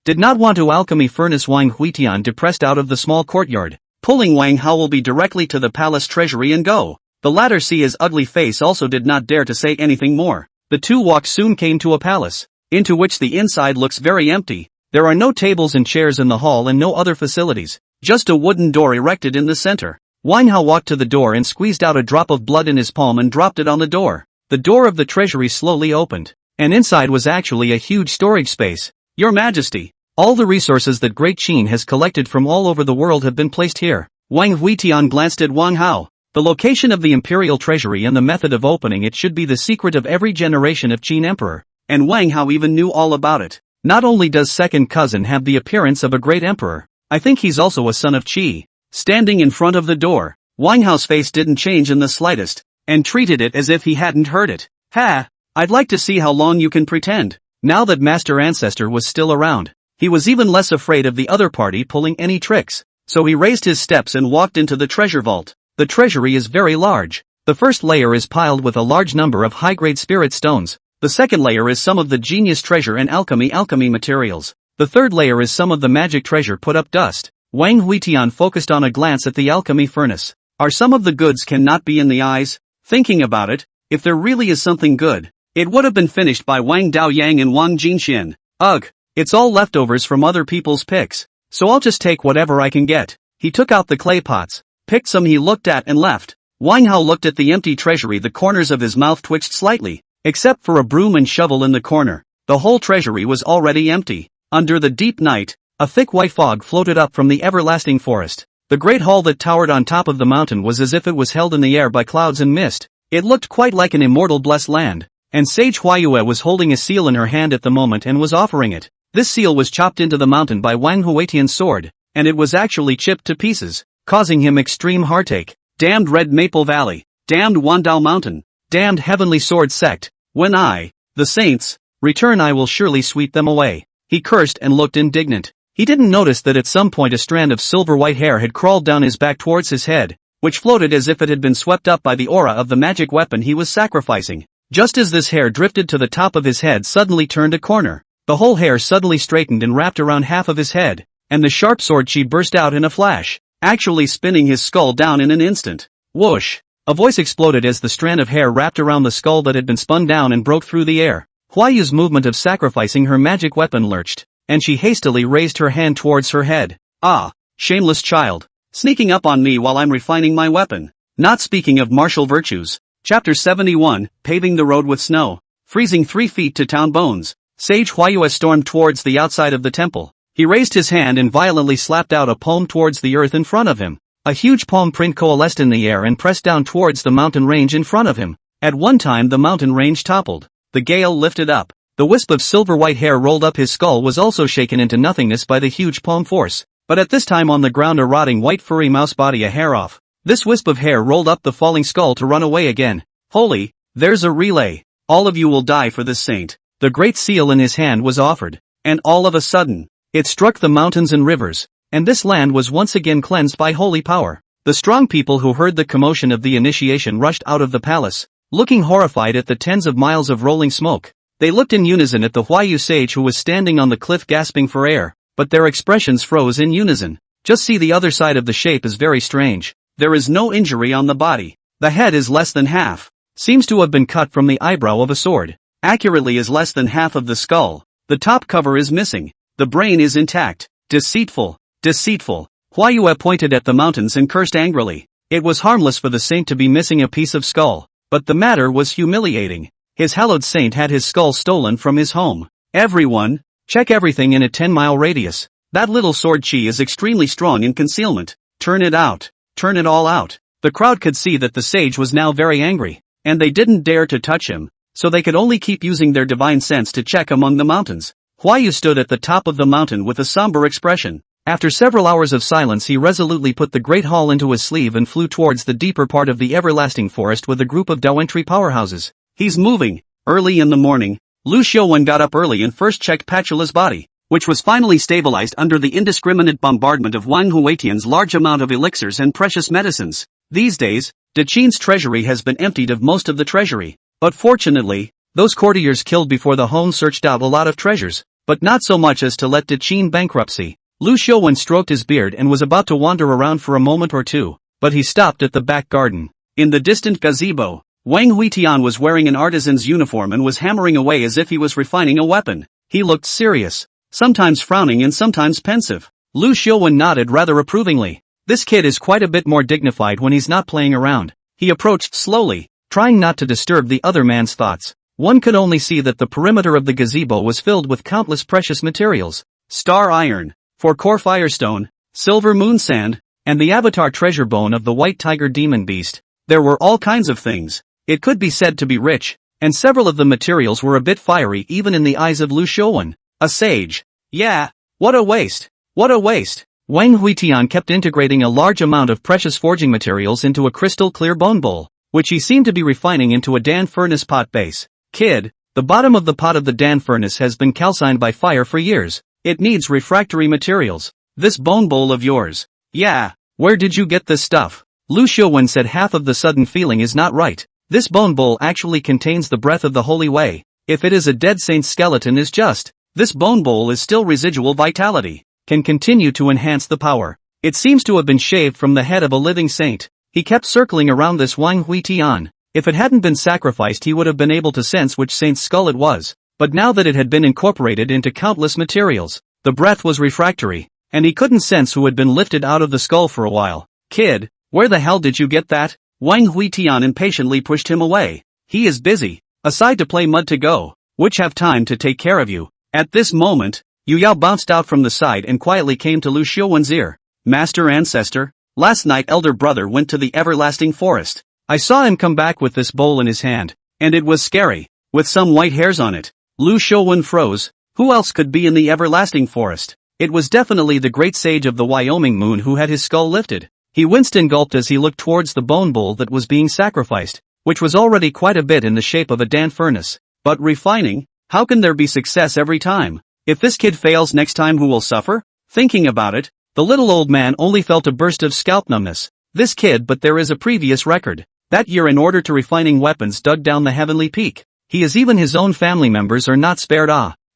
Did not want to alchemy furnace. Wang Huitian depressed out of the small courtyard, pulling Wang Howelby directly to the palace treasury and go. The latter, see his ugly face, also did not dare to say anything more. The two walks soon came to a palace, into which the inside looks very empty. There are no tables and chairs in the hall and no other facilities, just a wooden door erected in the center. Wang Hao walked to the door and squeezed out a drop of blood in his palm and dropped it on the door. The door of the treasury slowly opened, and inside was actually a huge storage space. Your Majesty, all the resources that Great Qin has collected from all over the world have been placed here. Wang Huitian glanced at Wang Hao. The location of the imperial treasury and the method of opening it should be the secret of every generation of Qin emperor, and Wang Hao even knew all about it. Not only does second cousin have the appearance of a great emperor, I think he's also a son of Qi. Standing in front of the door, Wang Hao's face didn't change in the slightest, and treated it as if he hadn't heard it. Ha! I'd like to see how long you can pretend. Now that Master Ancestor was still around, he was even less afraid of the other party pulling any tricks, so he raised his steps and walked into the treasure vault. The treasury is very large. The first layer is piled with a large number of high-grade spirit stones. The second layer is some of the genius treasure and alchemy materials. The third layer is some of the magic treasure put up dust. Wang Huitian focused on a glance at the alchemy furnace. Are some of the goods cannot be in the eyes? Thinking about it, if there really is something good, it would have been finished by Wang Daoyang and Wang Jinxian. Ugh, it's all leftovers from other people's picks. So I'll just take whatever I can get. He took out the clay pots, picked some he looked at and left. Wang Hao looked at the empty treasury. The corners of his mouth twitched slightly. Except for a broom and shovel in the corner, the whole treasury was already empty. Under the deep night, a thick white fog floated up from the everlasting forest. The great hall that towered on top of the mountain was as if it was held in the air by clouds and mist. It looked quite like an immortal blessed land, and Sage Huayue was holding a seal in her hand at the moment and was offering it. This seal was chopped into the mountain by Wang Huitian's sword, and it was actually chipped to pieces, causing him extreme heartache. Damned Red Maple Valley, damned Wandao Mountain, damned Heavenly Sword Sect, when I, the saints, return I will surely sweep them away. He cursed and looked indignant. He didn't notice that at some point a strand of silver-white hair had crawled down his back towards his head, which floated as if it had been swept up by the aura of the magic weapon he was sacrificing. Just as this hair drifted to the top of his head suddenly turned a corner, the whole hair suddenly straightened and wrapped around half of his head, and the sharp sword Qi burst out in a flash, actually spinning his skull down in an instant. Whoosh! A voice exploded as the strand of hair wrapped around the skull that had been spun down and broke through the air. Huayu's movement of sacrificing her magic weapon lurched, and she hastily raised her hand towards her head. Ah, shameless child, sneaking up on me while I'm refining my weapon. Not speaking of martial virtues. Chapter 71, Paving the Road with Snow. Freezing 3 feet to town bones. Sage Huayue stormed towards the outside of the temple. He raised his hand and violently slapped out a palm towards the earth in front of him. A huge palm print coalesced in the air and pressed down towards the mountain range in front of him. At one time the mountain range toppled. The gale lifted up. The wisp of silver-white hair rolled up his skull was also shaken into nothingness by the huge palm force. But at this time on the ground a rotting white furry mouse body a hair off. This wisp of hair rolled up the falling skull to run away again. Holy, there's a relay. All of you will die for this saint. The great seal in his hand was offered. And all of a sudden, it struck the mountains and rivers. And this land was once again cleansed by holy power. The strong people who heard the commotion of the initiation rushed out of the palace, looking horrified at the tens of miles of rolling smoke. They looked in unison at the Huayu sage who was standing on the cliff gasping for air, but their expressions froze in unison. Just see the other side of the shape is very strange. There is no injury on the body. The head is less than half. Seems to have been cut from the eyebrow of a sword. Accurately is less than half of the skull. The top cover is missing. The brain is intact. Deceitful. Deceitful. Huayue pointed at the mountains and cursed angrily. It was harmless for the saint to be missing a piece of skull, but the matter was humiliating. His hallowed saint had his skull stolen from his home. Everyone, check everything in a 10-mile radius. That little sword Qi is extremely strong in concealment. Turn it out. Turn it all out. The crowd could see that the sage was now very angry, and they didn't dare to touch him, so they could only keep using their divine sense to check among the mountains. Huayu stood at the top of the mountain with a somber expression. After several hours of silence he resolutely put the great hall into his sleeve and flew towards the deeper part of the everlasting forest with a group of Daoentry powerhouses. He's moving. Early in the morning, Lu Xiuwen got up early and first checked Patula's body, which was finally stabilized under the indiscriminate bombardment of Wang Huitian's large amount of elixirs and precious medicines. These days, Deqin's treasury has been emptied of most of the treasury, but fortunately, those courtiers killed before the home searched out a lot of treasures, but not so much as to let Deqin bankruptcy. Lu Xiuwen stroked his beard and was about to wander around for a moment or two, but he stopped at the back garden. In the distant gazebo, Wang Huitian was wearing an artisan's uniform and was hammering away as if he was refining a weapon. He looked serious, sometimes frowning and sometimes pensive. Lu Xiuwen nodded rather approvingly. This kid is quite a bit more dignified when he's not playing around. He approached slowly, trying not to disturb the other man's thoughts. One could only see that the perimeter of the gazebo was filled with countless precious materials. Star iron, 4-core firestone, silver moon sand, and the avatar treasure bone of the white tiger demon beast. There were all kinds of things. It could be said to be rich, and several of the materials were a bit fiery even in the eyes of Lu Xiaowen. A sage. Yeah. What a waste. What a waste. Wang Huitian kept integrating a large amount of precious forging materials into a crystal-clear bone bowl, which he seemed to be refining into a Dan furnace pot base. Kid, the bottom of the pot of the Dan furnace has been calcined by fire for years. It needs refractory materials. This bone bowl of yours. Yeah. Where did you get this stuff? Lu Xiaowen said, half of the sudden feeling is not right. This bone bowl actually contains the breath of the holy way. If it is a dead saint's skeleton is just. This bone bowl is still residual vitality. Can continue to enhance the power. It seems to have been shaved from the head of a living saint. He kept circling around this Wang Huitian. If it hadn't been sacrificed he would have been able to sense which saint's skull it was. But now that it had been incorporated into countless materials, the breath was refractory, and he couldn't sense who had been lifted out of the skull for a while. Kid, where the hell did you get that? Wang Huitian impatiently pushed him away. He is busy. Aside to play mud to go, which have time to take care of you. At this moment, Yu Yao bounced out from the side and quietly came to Lu Xiaowen's ear. Master Ancestor, last night elder brother went to the everlasting forest. I saw him come back with this bowl in his hand, and it was scary, with some white hairs on it. Lu Xiaowen froze. Who else could be in the everlasting forest? It was definitely the great sage of the Wyoming moon who had his skull lifted. He winced and gulped as he looked towards the bone bowl that was being sacrificed, which was already quite a bit in the shape of a Dan furnace. But refining? How can there be success every time? If this kid fails next time, who will suffer? Thinking about it, the little old man only felt a burst of scalp numbness. This kid, but there is a previous record. That year, in order to refining weapons, dug down the heavenly peak. He is even his own family members are not spared.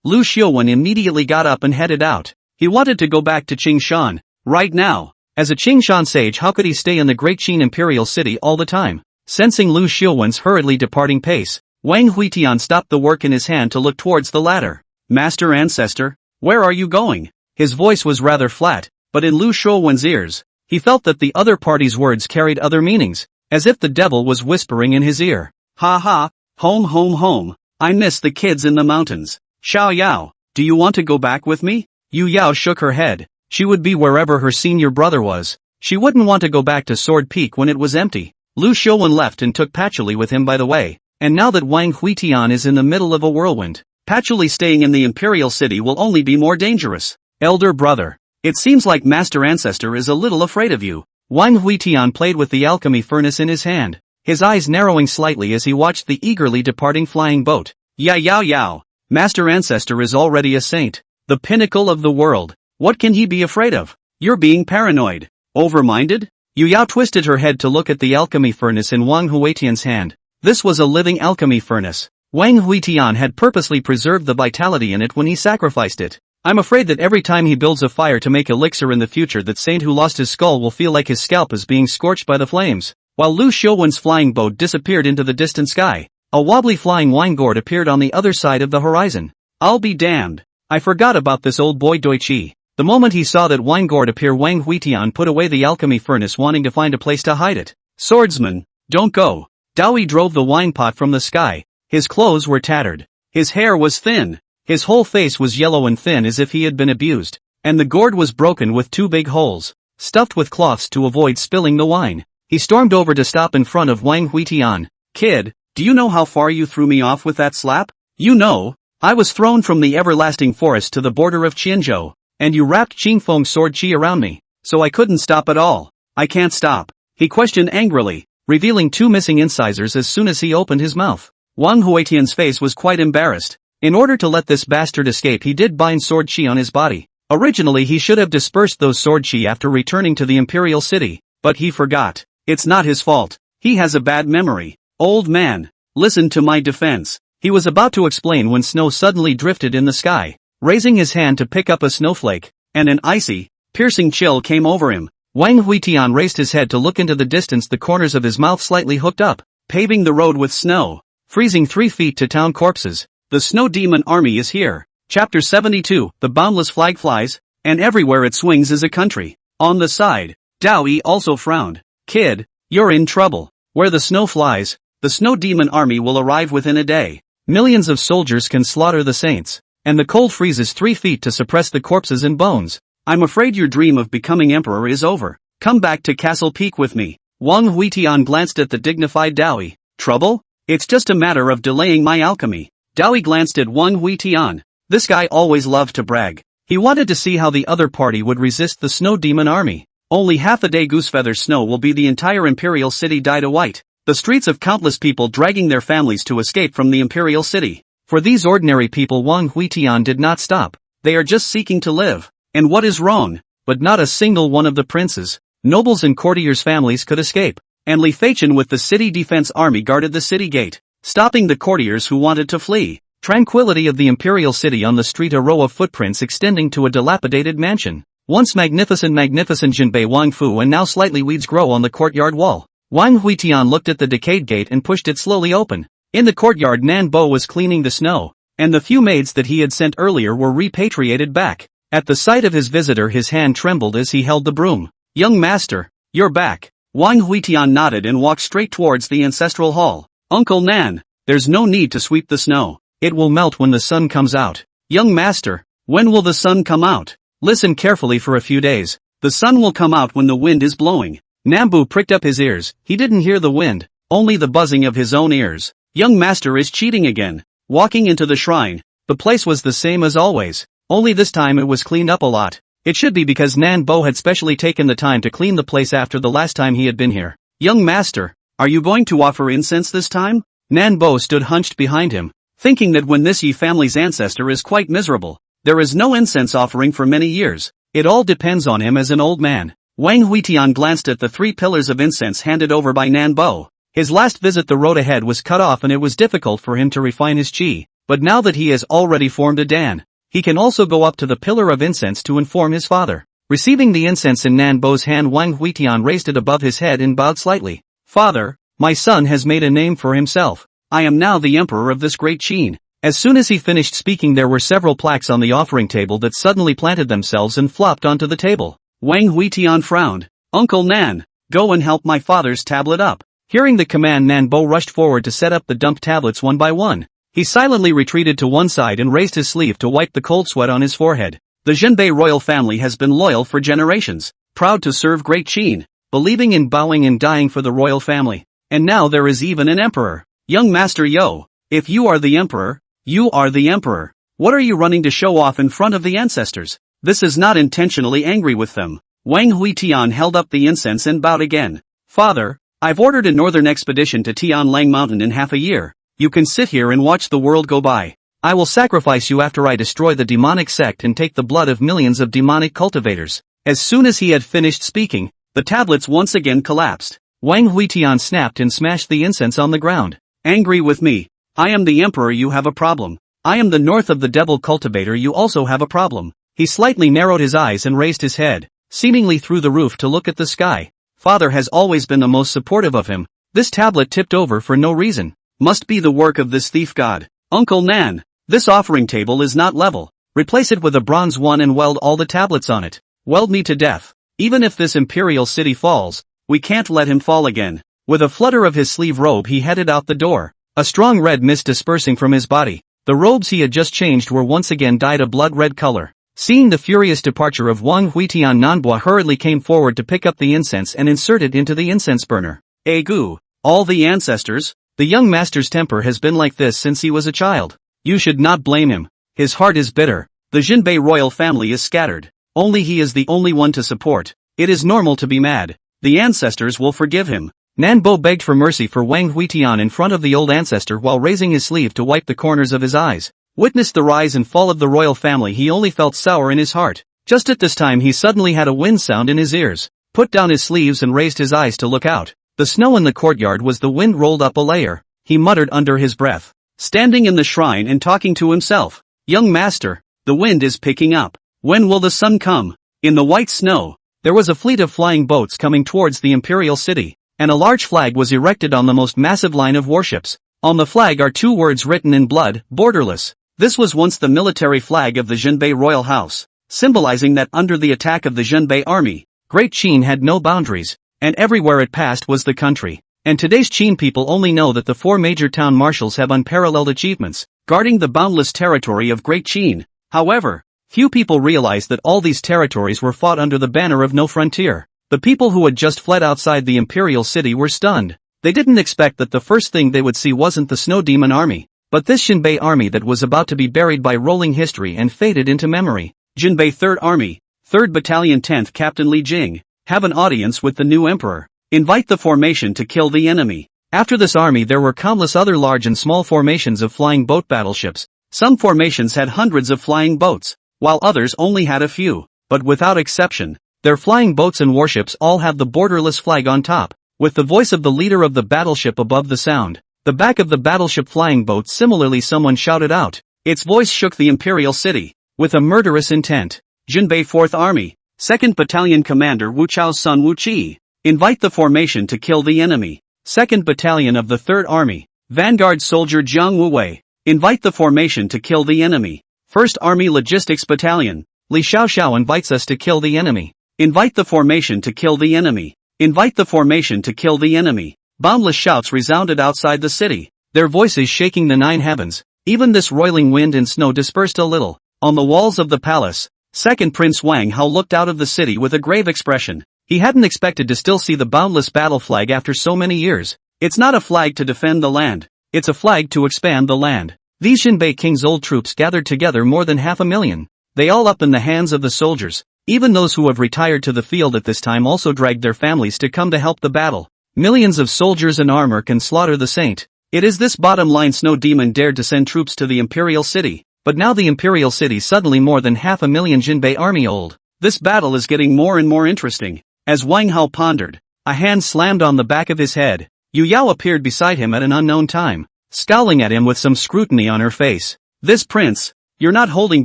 Lu Xiaowen immediately got up and headed out. He wanted to go back to Qingshan right now. As a Qingshan sage, how could he stay in the great Qin imperial city all the time? Sensing Lu Xiaowen's hurriedly departing pace, Wang Huitian stopped the work in his hand to look towards the ladder. Master Ancestor, where are you going? His voice was rather flat, but in Lu Xiaowen's ears, he felt that the other party's words carried other meanings, as if the devil was whispering in his ear. Ha ha, home home home, I miss the kids in the mountains. Xiao Yao, do you want to go back with me? Yu Yao shook her head. She would be wherever her senior brother was. She wouldn't want to go back to Sword Peak when it was empty. Lu Xiaowen left and took Patchouli with him by the way, and now that Wang Huitian is in the middle of a whirlwind, Patchouli staying in the imperial city will only be more dangerous. Elder brother, it seems like Master Ancestor is a little afraid of you. Wang Huitian played with the alchemy furnace in his hand, his eyes narrowing slightly as he watched the eagerly departing flying boat. Yao, Master Ancestor is already a saint, the pinnacle of the world. What can he be afraid of? You're being paranoid. Overminded? Yu Yao twisted her head to look at the alchemy furnace in Wang Huitian's hand. This was a living alchemy furnace. Wang Huitian had purposely preserved the vitality in it when he sacrificed it. I'm afraid that every time he builds a fire to make elixir in the future, that saint who lost his skull will feel like his scalp is being scorched by the flames. While Lu Xiaowen's flying boat disappeared into the distant sky, a wobbly flying wine gourd appeared on the other side of the horizon. I'll be damned. I forgot about this old boy Doichi. The moment he saw that wine gourd appear, Wang Huitian put away the alchemy furnace, wanting to find a place to hide it. Swordsman, don't go. Dowie drove the wine pot from the sky. His clothes were tattered. His hair was thin. His whole face was yellow and thin as if he had been abused. And the gourd was broken with 2 big holes, stuffed with cloths to avoid spilling the wine. He stormed over to stop in front of Wang Huitian. Kid, do you know how far you threw me off with that slap? You know, I was thrown from the everlasting forest to the border of Qianzhou, and you wrapped Qingfeng sword qi around me, so I couldn't stop at all. I can't stop, he questioned angrily, revealing 2 missing incisors as soon as he opened his mouth. Wang Huitian's face was quite embarrassed. In order to let this bastard escape, he did bind sword qi on his body. Originally he should have dispersed those sword qi after returning to the imperial city, but he forgot. It's not his fault. He has a bad memory. Old man, listen to my defense. He was about to explain when snow suddenly drifted in the sky. Raising his hand to pick up a snowflake, and an icy, piercing chill came over him. Wang Huitian raised his head to look into the distance, the corners of his mouth slightly hooked up, paving the road with snow, freezing 3 feet to town corpses. The snow demon army is here. Chapter 72, the boundless flag flies, and everywhere it swings is a country. On the side, Dowie also frowned. Kid, you're in trouble. Where the snow flies, the snow demon army will arrive within a day. Millions of soldiers can slaughter the saints, and the cold freezes 3 feet to suppress the corpses and bones. I'm afraid your dream of becoming emperor is over. Come back to Castle Peak with me. Wang Huitian glanced at the dignified Dowie. Trouble? It's just a matter of delaying my alchemy. Dowie glanced at Wang Huitian. This guy always loved to brag. He wanted to see how the other party would resist the snow demon army. Only half a day Goosefeather snow will be the entire imperial city dyed a white. The streets of countless people dragging their families to escape from the imperial city. For these ordinary people Wang Huitian did not stop. They are just seeking to live. And what is wrong? But not a single one of the princes, nobles and courtiers' families could escape. And Li Feichen with the city defense army guarded the city gate, stopping the courtiers who wanted to flee. Tranquility of the imperial city. On the street a row of footprints extending to a dilapidated mansion. Once magnificent Jinbei Wang Fu, and now slightly weeds grow on the courtyard wall. Wang Huitian looked at the decayed gate and pushed it slowly open. In the courtyard Nan Bo was cleaning the snow, and the few maids that he had sent earlier were repatriated back. At the sight of his visitor his hand trembled as he held the broom. Young master, you're back. Wang Huitian nodded and walked straight towards the ancestral hall. Uncle Nan, there's no need to sweep the snow. It will melt when the sun comes out. Young master, when will the sun come out? Listen carefully for a few days. The sun will come out when the wind is blowing. Nambu pricked up his ears. He didn't hear the wind, only the buzzing of his own ears. Young master is cheating again. Walking into the shrine, the place was the same as always, only this time it was cleaned up a lot. It should be because Nan Bo had specially taken the time to clean the place after the last time he had been here. Young master, are you going to offer incense this time? Nan Bo stood hunched behind him, thinking that when this Yi family's ancestor is quite miserable, there is no incense offering for many years. It all depends on him as an old man. Wang Huitian glanced at the 3 pillars of incense handed over by Nan Bo. His last visit the road ahead was cut off and it was difficult for him to refine his qi, but now that he has already formed a dan, he can also go up to the pillar of incense to inform his father. Receiving the incense in Nan Bo's hand Wang Huitian raised it above his head and bowed slightly. Father, my son has made a name for himself. I am now the emperor of this great Qin. As soon as he finished speaking there were several plaques on the offering table that suddenly planted themselves and flopped onto the table. Wang Huitian frowned. Uncle Nan, go and help my father's tablet up. Hearing the command Nan Bo rushed forward to set up the dumped tablets one by one. He silently retreated to one side and raised his sleeve to wipe the cold sweat on his forehead. The Jinbei royal family has been loyal for generations, proud to serve great Qin, believing in bowing and dying for the royal family. And now there is even an emperor. Young Master Yo, if you are the emperor, you are the emperor. What are you running to show off in front of the ancestors? This is not intentionally angry with them. Wang Huitian held up the incense and bowed again. Father, I've ordered a northern expedition to Tianlang Mountain in half a year. You can sit here and watch the world go by. I will sacrifice you after I destroy the demonic sect and take the blood of millions of demonic cultivators. As soon as he had finished speaking, the tablets once again collapsed. Wang Huitian snapped and smashed the incense on the ground. Angry with me? I am the emperor, you have a problem. I am the north of the devil cultivator, you also have a problem. He slightly narrowed his eyes and raised his head, seemingly through the roof to look at the sky. Father has always been the most supportive of him. This tablet tipped over for no reason. Must be the work of this thief god. Uncle Nan, this offering table is not level. Replace it with a bronze one and weld all the tablets on it. Weld me to death. Even if this imperial city falls, we can't let him fall again. With a flutter of his sleeve robe he headed out the door, a strong red mist dispersing from his body. The robes he had just changed were once again dyed a blood red color. Seeing the furious departure of Wang Huitian, Nanbua hurriedly came forward to pick up the incense and insert it into the incense burner. Egu, all the ancestors? The young master's temper has been like this since he was a child. You should not blame him. His heart is bitter. The Jinbei royal family is scattered. Only he is the only one to support. It is normal to be mad. The ancestors will forgive him. Nanbo begged for mercy for Wang Huitian in front of the old ancestor while raising his sleeve to wipe the corners of his eyes. Witnessed the rise and fall of the royal family, he only felt sour in his heart. Just at this time he suddenly had a wind sound in his ears, put down his sleeves and raised his eyes to look out. The snow in the courtyard was the wind rolled up a layer. He muttered under his breath, standing in the shrine and talking to himself. Young master, the wind is picking up. When will the sun come? In the white snow, there was a fleet of flying boats coming towards the imperial city, and a large flag was erected on the most massive line of warships. On the flag are 2 words written in blood, borderless. This was once the military flag of the Jinbei royal house, symbolizing that under the attack of the Jinbei army, Great Qin had no boundaries, and everywhere it passed was the country. And today's Qin people only know that the 4 major town marshals have unparalleled achievements, guarding the boundless territory of Great Qin. However, few people realize that all these territories were fought under the banner of no frontier. The people who had just fled outside the imperial city were stunned. They didn't expect that the first thing they would see wasn't the snow demon army, but this Jinbei army that was about to be buried by rolling history and faded into memory. Jinbei 3rd Army, 3rd Battalion 10th Captain Li Jing, have an audience with the new emperor. Invite the formation to kill the enemy. After this army there were countless other large and small formations of flying boat battleships. Some formations had hundreds of flying boats, while others only had a few, but without exception, their flying boats and warships all have the borderless flag on top, with the voice of the leader of the battleship above the sound. The back of the battleship flying boat similarly someone shouted out. Its voice shook the imperial city, with a murderous intent. Jinbei 4th Army, 2nd Battalion Commander Wu Chao's son Wu Qi. Invite the formation to kill the enemy. 2nd Battalion of the 3rd Army, Vanguard Soldier Jiang Wuwei. Invite the formation to kill the enemy. 1st Army Logistics Battalion, Li Xiaoxiao invites us to kill the enemy. Invite the formation to kill the enemy. Invite the formation to kill the enemy. Boundless shouts resounded outside the city, their voices shaking the 9 heavens. Even this roiling wind and snow dispersed a little. On the walls of the palace, 2nd Prince Wang Hao looked out of the city with a grave expression. He hadn't expected to still see the boundless battle flag after so many years. It's not a flag to defend the land. It's a flag to expand the land. These Jinbei King's old troops gathered together more than 500,000. They all up in the hands of the soldiers. Even those who have retired to the field at this time also dragged their families to come to help the battle. Millions of soldiers in armor can slaughter the saint. It is this bottom line snow demon dared to send troops to the imperial city. But now the imperial city suddenly more than 500,000 Jinbei army old. This battle is getting more and more interesting. As Wang Hao pondered, a hand slammed on the back of his head. Yu Yao appeared beside him at an unknown time, scowling at him with some scrutiny on her face. This prince, you're not holding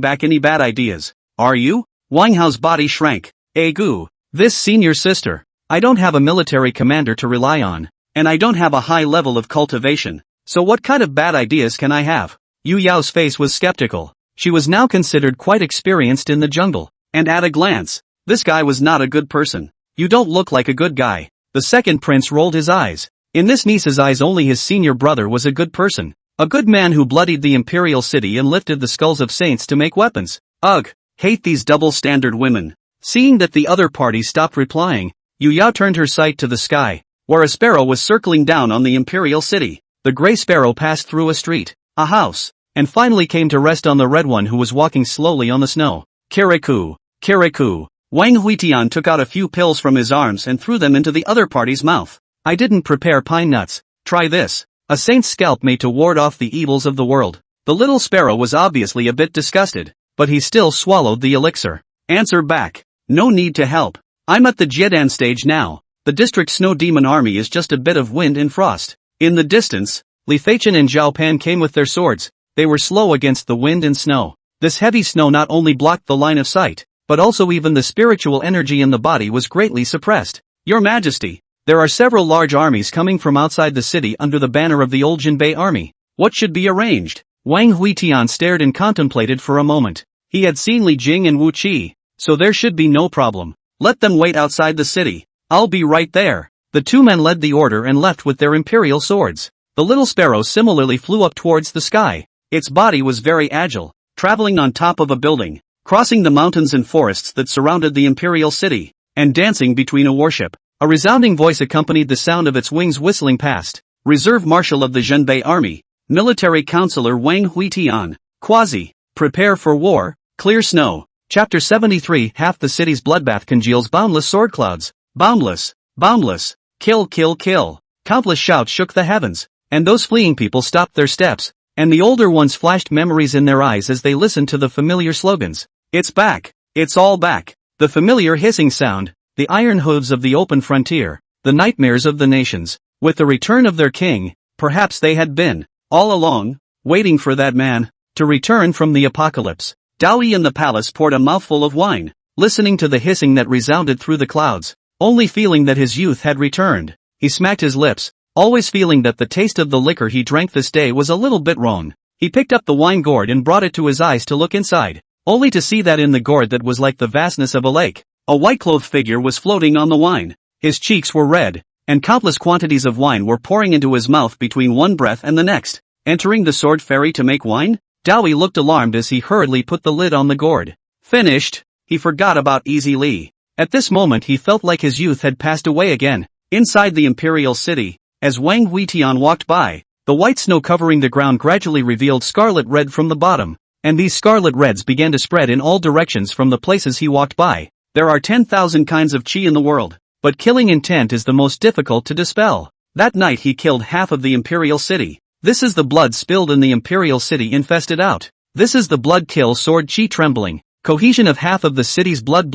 back any bad ideas, are you? Wang Hao's body shrank. Gu, this senior sister. I don't have a military commander to rely on, and I don't have a high level of cultivation, so what kind of bad ideas can I have? Yu Yao's face was skeptical. She was now considered quite experienced in the jungle, and at a glance, this guy was not a good person. You don't look like a good guy. The second prince rolled his eyes. In this niece's eyes only his senior brother was a good person. A good man who bloodied the imperial city and lifted the skulls of saints to make weapons. Ugh, hate these double-standard women. Seeing that the other party stopped replying, Yu Yao turned her sight to the sky, where a sparrow was circling down on the imperial city. The gray sparrow passed through a street, a house, and finally came to rest on the red one who was walking slowly on the snow. Kirikou, Kirikou. Wang Huitian took out a few pills from his arms and threw them into the other party's mouth. I didn't prepare pine nuts. Try this. A saint's scalp made to ward off the evils of the world. The little sparrow was obviously a bit disgusted, but he still swallowed the elixir. Answer back. No need to help. I'm at the Jiedan stage now. The district snow demon army is just a bit of wind and frost. In the distance, Li Feichen and Zhao Pan came with their swords. They were slow against the wind and snow. This heavy snow not only blocked the line of sight, but also even the spiritual energy in the body was greatly suppressed. Your Majesty, there are several large armies coming from outside the city under the banner of the old Jinbei army. What should be arranged? Wang Huitian stared and contemplated for a moment. He had seen Li Jing and Wu Qi, so there should be no problem. Let them wait outside the city. I'll be right there. The two men led the order and left with their imperial swords. The little sparrow similarly flew up towards the sky. Its body was very agile, traveling on top of a building, crossing the mountains and forests that surrounded the imperial city, and dancing between a warship. A resounding voice accompanied the sound of its wings whistling past. Reserve Marshal of the Jinbei Army, Military Counselor Wang Huitian, Quasi, prepare for war, clear snow. Chapter 73. Half the city's bloodbath congeals boundless sword clouds. Boundless, boundless, kill, kill, kill. Countless shouts shook the heavens, and those fleeing people stopped their steps, and the older ones flashed memories in their eyes as they listened to the familiar slogans. It's back, it's all back. The familiar hissing sound, the iron hooves of the open frontier, the nightmares of the nations. With the return of their king, perhaps they had been, all along, waiting for that man to return from the apocalypse. Dao in the palace poured a mouthful of wine, listening to the hissing that resounded through the clouds, only feeling that his youth had returned. He smacked his lips, always feeling that the taste of the liquor he drank this day was a little bit wrong. He picked up the wine gourd and brought it to his eyes to look inside, only to see that in the gourd that was like the vastness of a lake, a white-clothed figure was floating on the wine. His cheeks were red, and countless quantities of wine were pouring into his mouth between one breath and the next. Entering the sword fairy to make wine? Dowie looked alarmed as he hurriedly put the lid on the gourd. Finished. He forgot about Easy Lee. At this moment he felt like his youth had passed away again. Inside the imperial city, as Wang Huitian walked by, the white snow covering the ground gradually revealed scarlet red from the bottom, and these scarlet reds began to spread in all directions from the places he walked by. There are 10,000 kinds of qi in the world, but killing intent is the most difficult to dispel. That night he killed half of the imperial city. This is the blood spilled in the imperial city infested out. This is the blood kill sword qi trembling. Cohesion of half of the city's blood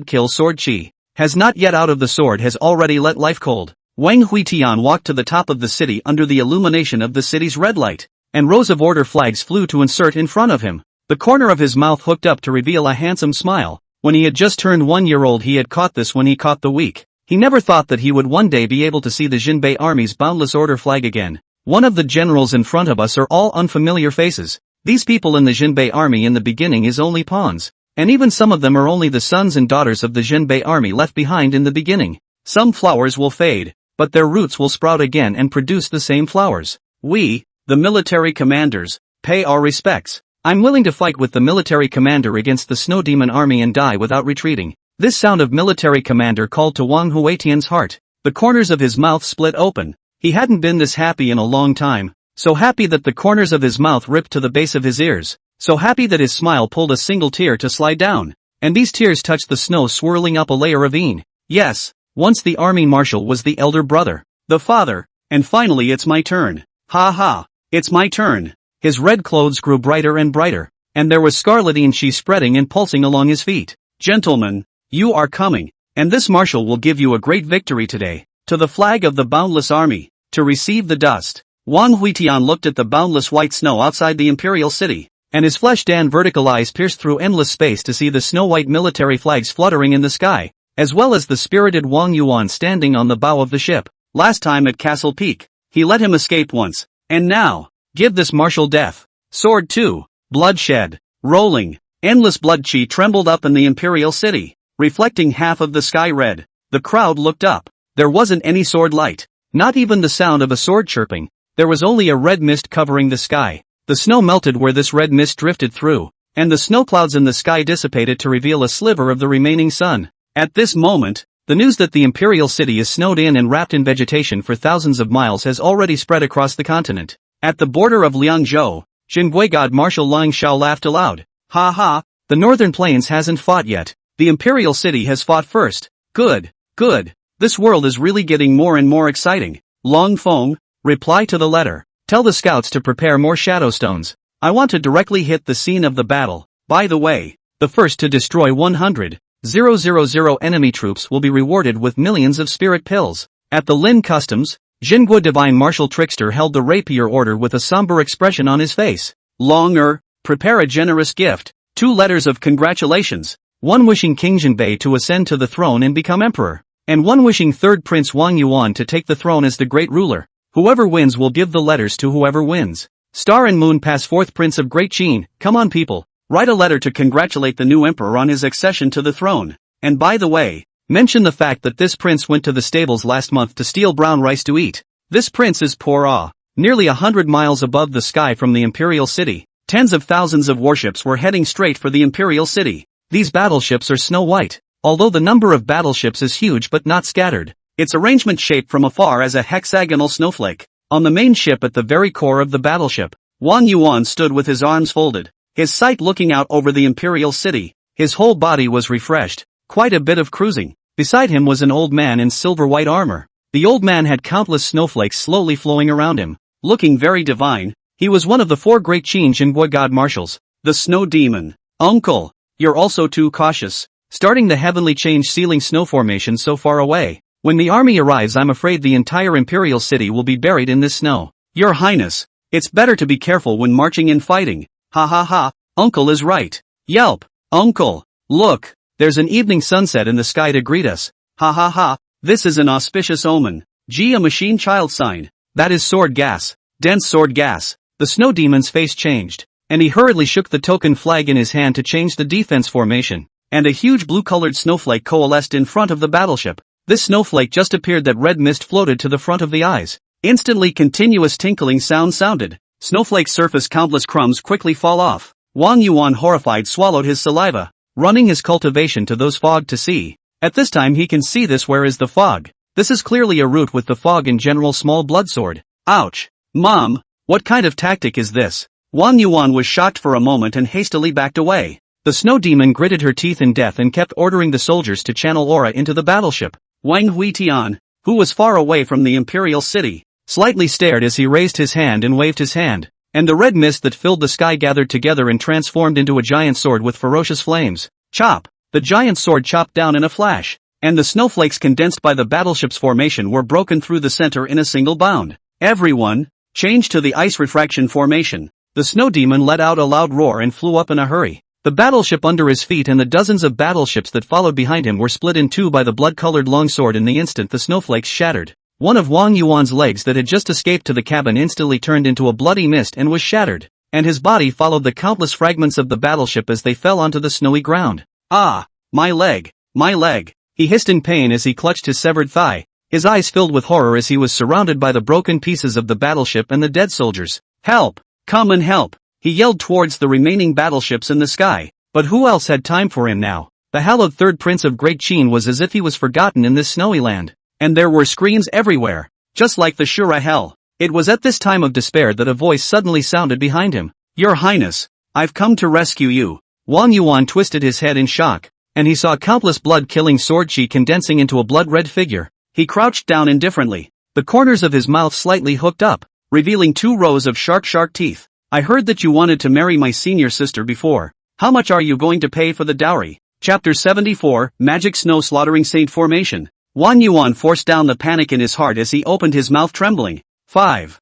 kill sword qi. Has not yet out of the sword has already let life cold. Wang Huitian walked to the top of the city under the illumination of the city's red light, and rows of order flags flew to insert in front of him. The corner of his mouth hooked up to reveal a handsome smile. When he had just turned 1 year old he had caught this when he caught the weak. He never thought that he would one day be able to see the Jinbei army's boundless order flag again. One of the generals in front of us are all unfamiliar faces. These people in the Jinbei army in the beginning is only pawns, and even some of them are only the sons and daughters of the Jinbei army left behind in the beginning. Some flowers will fade, but their roots will sprout again and produce the same flowers. We, the military commanders, pay our respects. I'm willing to fight with the military commander against the snow demon army and die without retreating. This sound of military commander called to Wang Huitian's heart. The corners of his mouth split open. He hadn't been this happy in a long time, so happy that the corners of his mouth ripped to the base of his ears, so happy that his smile pulled a single tear to slide down, and these tears touched the snow swirling up a layer ravine. Yes, once the army marshal was the elder brother, the father, and finally it's my turn. Ha ha, it's my turn. His red clothes grew brighter and brighter, and there was scarletine qi spreading and pulsing along his feet. Gentlemen, you are coming, and this marshal will give you a great victory today. To the flag of the boundless army, to receive the dust. Wang Huitian looked at the boundless white snow outside the imperial city, and his flesh-tan vertical eyes pierced through endless space to see the snow-white military flags fluttering in the sky, as well as the spirited Wang Yuan standing on the bow of the ship. Last time at Castle Peak, he let him escape once, and now, give this marshal death. Sword 2, bloodshed, rolling, endless blood qi trembled up in the imperial city, reflecting half of the sky red. The crowd looked up. There wasn't any sword light, not even the sound of a sword chirping. There was only a red mist covering the sky. The snow melted where this red mist drifted through, and the snow clouds in the sky dissipated to reveal a sliver of the remaining sun. At this moment, the news that the imperial city is snowed in and wrapped in vegetation for thousands of miles has already spread across the continent. At the border of Liangzhou, Jinbei God Marshal Liang Xiao laughed aloud. Ha ha, the northern plains hasn't fought yet. The imperial city has fought first. Good, good. This world is really getting more and more exciting. Long Feng, reply to the letter. Tell the scouts to prepare more shadow stones. I want to directly hit the scene of the battle. By the way, the first to destroy 100,000 enemy troops will be rewarded with millions of spirit pills. At the Lin Customs, Jinguo Divine Martial Trickster held the rapier order with a somber expression on his face. Longer, prepare a generous gift. 2 letters of congratulations. One wishing King Jinbei to ascend to the throne and become emperor, and one wishing third Prince Wang Yuan to take the throne as the great ruler. Whoever wins will give the letters to whoever wins. Star and Moon pass fourth Prince of Great Qin. Come on people, write a letter to congratulate the new emperor on his accession to the throne. And by the way, mention the fact that this prince went to the stables last month to steal brown rice to eat. This prince is poor nearly 100 miles above the sky from the imperial city. Tens of thousands of warships were heading straight for the imperial city. These battleships are snow white, although the number of battleships is huge but not scattered. Its arrangement shaped from afar as a hexagonal snowflake. On the main ship at the very core of the battleship, Wang Yuan stood with his arms folded, his sight looking out over the imperial city. His whole body was refreshed, quite a bit of cruising. Beside him was an old man in silver white armor. The old man had countless snowflakes slowly flowing around him, looking very divine. He was one of the 4 great Qin Jinbei God marshals, the snow demon. Uncle, you're also too cautious, starting the heavenly change ceiling snow formation so far away. When the army arrives I'm afraid the entire imperial city will be buried in this snow. Your Highness, it's better to be careful when marching and fighting. Ha ha ha, Uncle is right. Yelp, Uncle, look, there's an evening sunset in the sky to greet us. Ha ha ha, this is an auspicious omen. Gee, a machine child sign. That is sword gas, dense sword gas. The snow demon's face changed, and he hurriedly shook the token flag in his hand to change the defense formation, and a huge blue-colored snowflake coalesced in front of the battleship. This snowflake just appeared that red mist floated to the front of the eyes. Instantly continuous tinkling sound sounded. Snowflake surface countless crumbs quickly fall off. Wang Yuan horrified swallowed his saliva, running his cultivation to those fogged to see. At this time he can see this. Where is the fog? This is clearly a route with the fog in general. Small blood sword. Ouch. Mom, what kind of tactic is this? Wang Yuan was shocked for a moment and hastily backed away. The snow demon gritted her teeth in death and kept ordering the soldiers to channel aura into the battleship. Wang Huitian, who was far away from the imperial city, slightly stared as he raised his hand and waved his hand, and the red mist that filled the sky gathered together and transformed into a giant sword with ferocious flames. Chop! The giant sword chopped down in a flash, and the snowflakes condensed by the battleship's formation were broken through the center in a single bound. Everyone, changed to the ice refraction formation. The snow demon let out a loud roar and flew up in a hurry. The battleship under his feet and the dozens of battleships that followed behind him were split in two by the blood-colored longsword. In the instant the snowflakes shattered. One of Wang Yuan's legs that had just escaped to the cabin instantly turned into a bloody mist and was shattered, and his body followed the countless fragments of the battleship as they fell onto the snowy ground. Ah! My leg! My leg! He hissed in pain as he clutched his severed thigh, his eyes filled with horror as he was surrounded by the broken pieces of the battleship and the dead soldiers. Help! Come and help! He yelled towards the remaining battleships in the sky, but who else had time for him now? The hallowed third prince of Great Qin was as if he was forgotten in this snowy land, and there were screams everywhere, just like the Shura hell. It was at this time of despair that a voice suddenly sounded behind him. Your Highness, I've come to rescue you. Wang Yuan twisted his head in shock, and he saw countless blood-killing sword chi condensing into a blood-red figure. He crouched down indifferently, the corners of his mouth slightly hooked up, revealing 2 rows of sharp teeth. I heard that you wanted to marry my senior sister before. How much are you going to pay for the dowry? Chapter 74, Magic Snow Slaughtering Saint Formation. Wang Yuan forced down the panic in his heart as he opened his mouth trembling. 5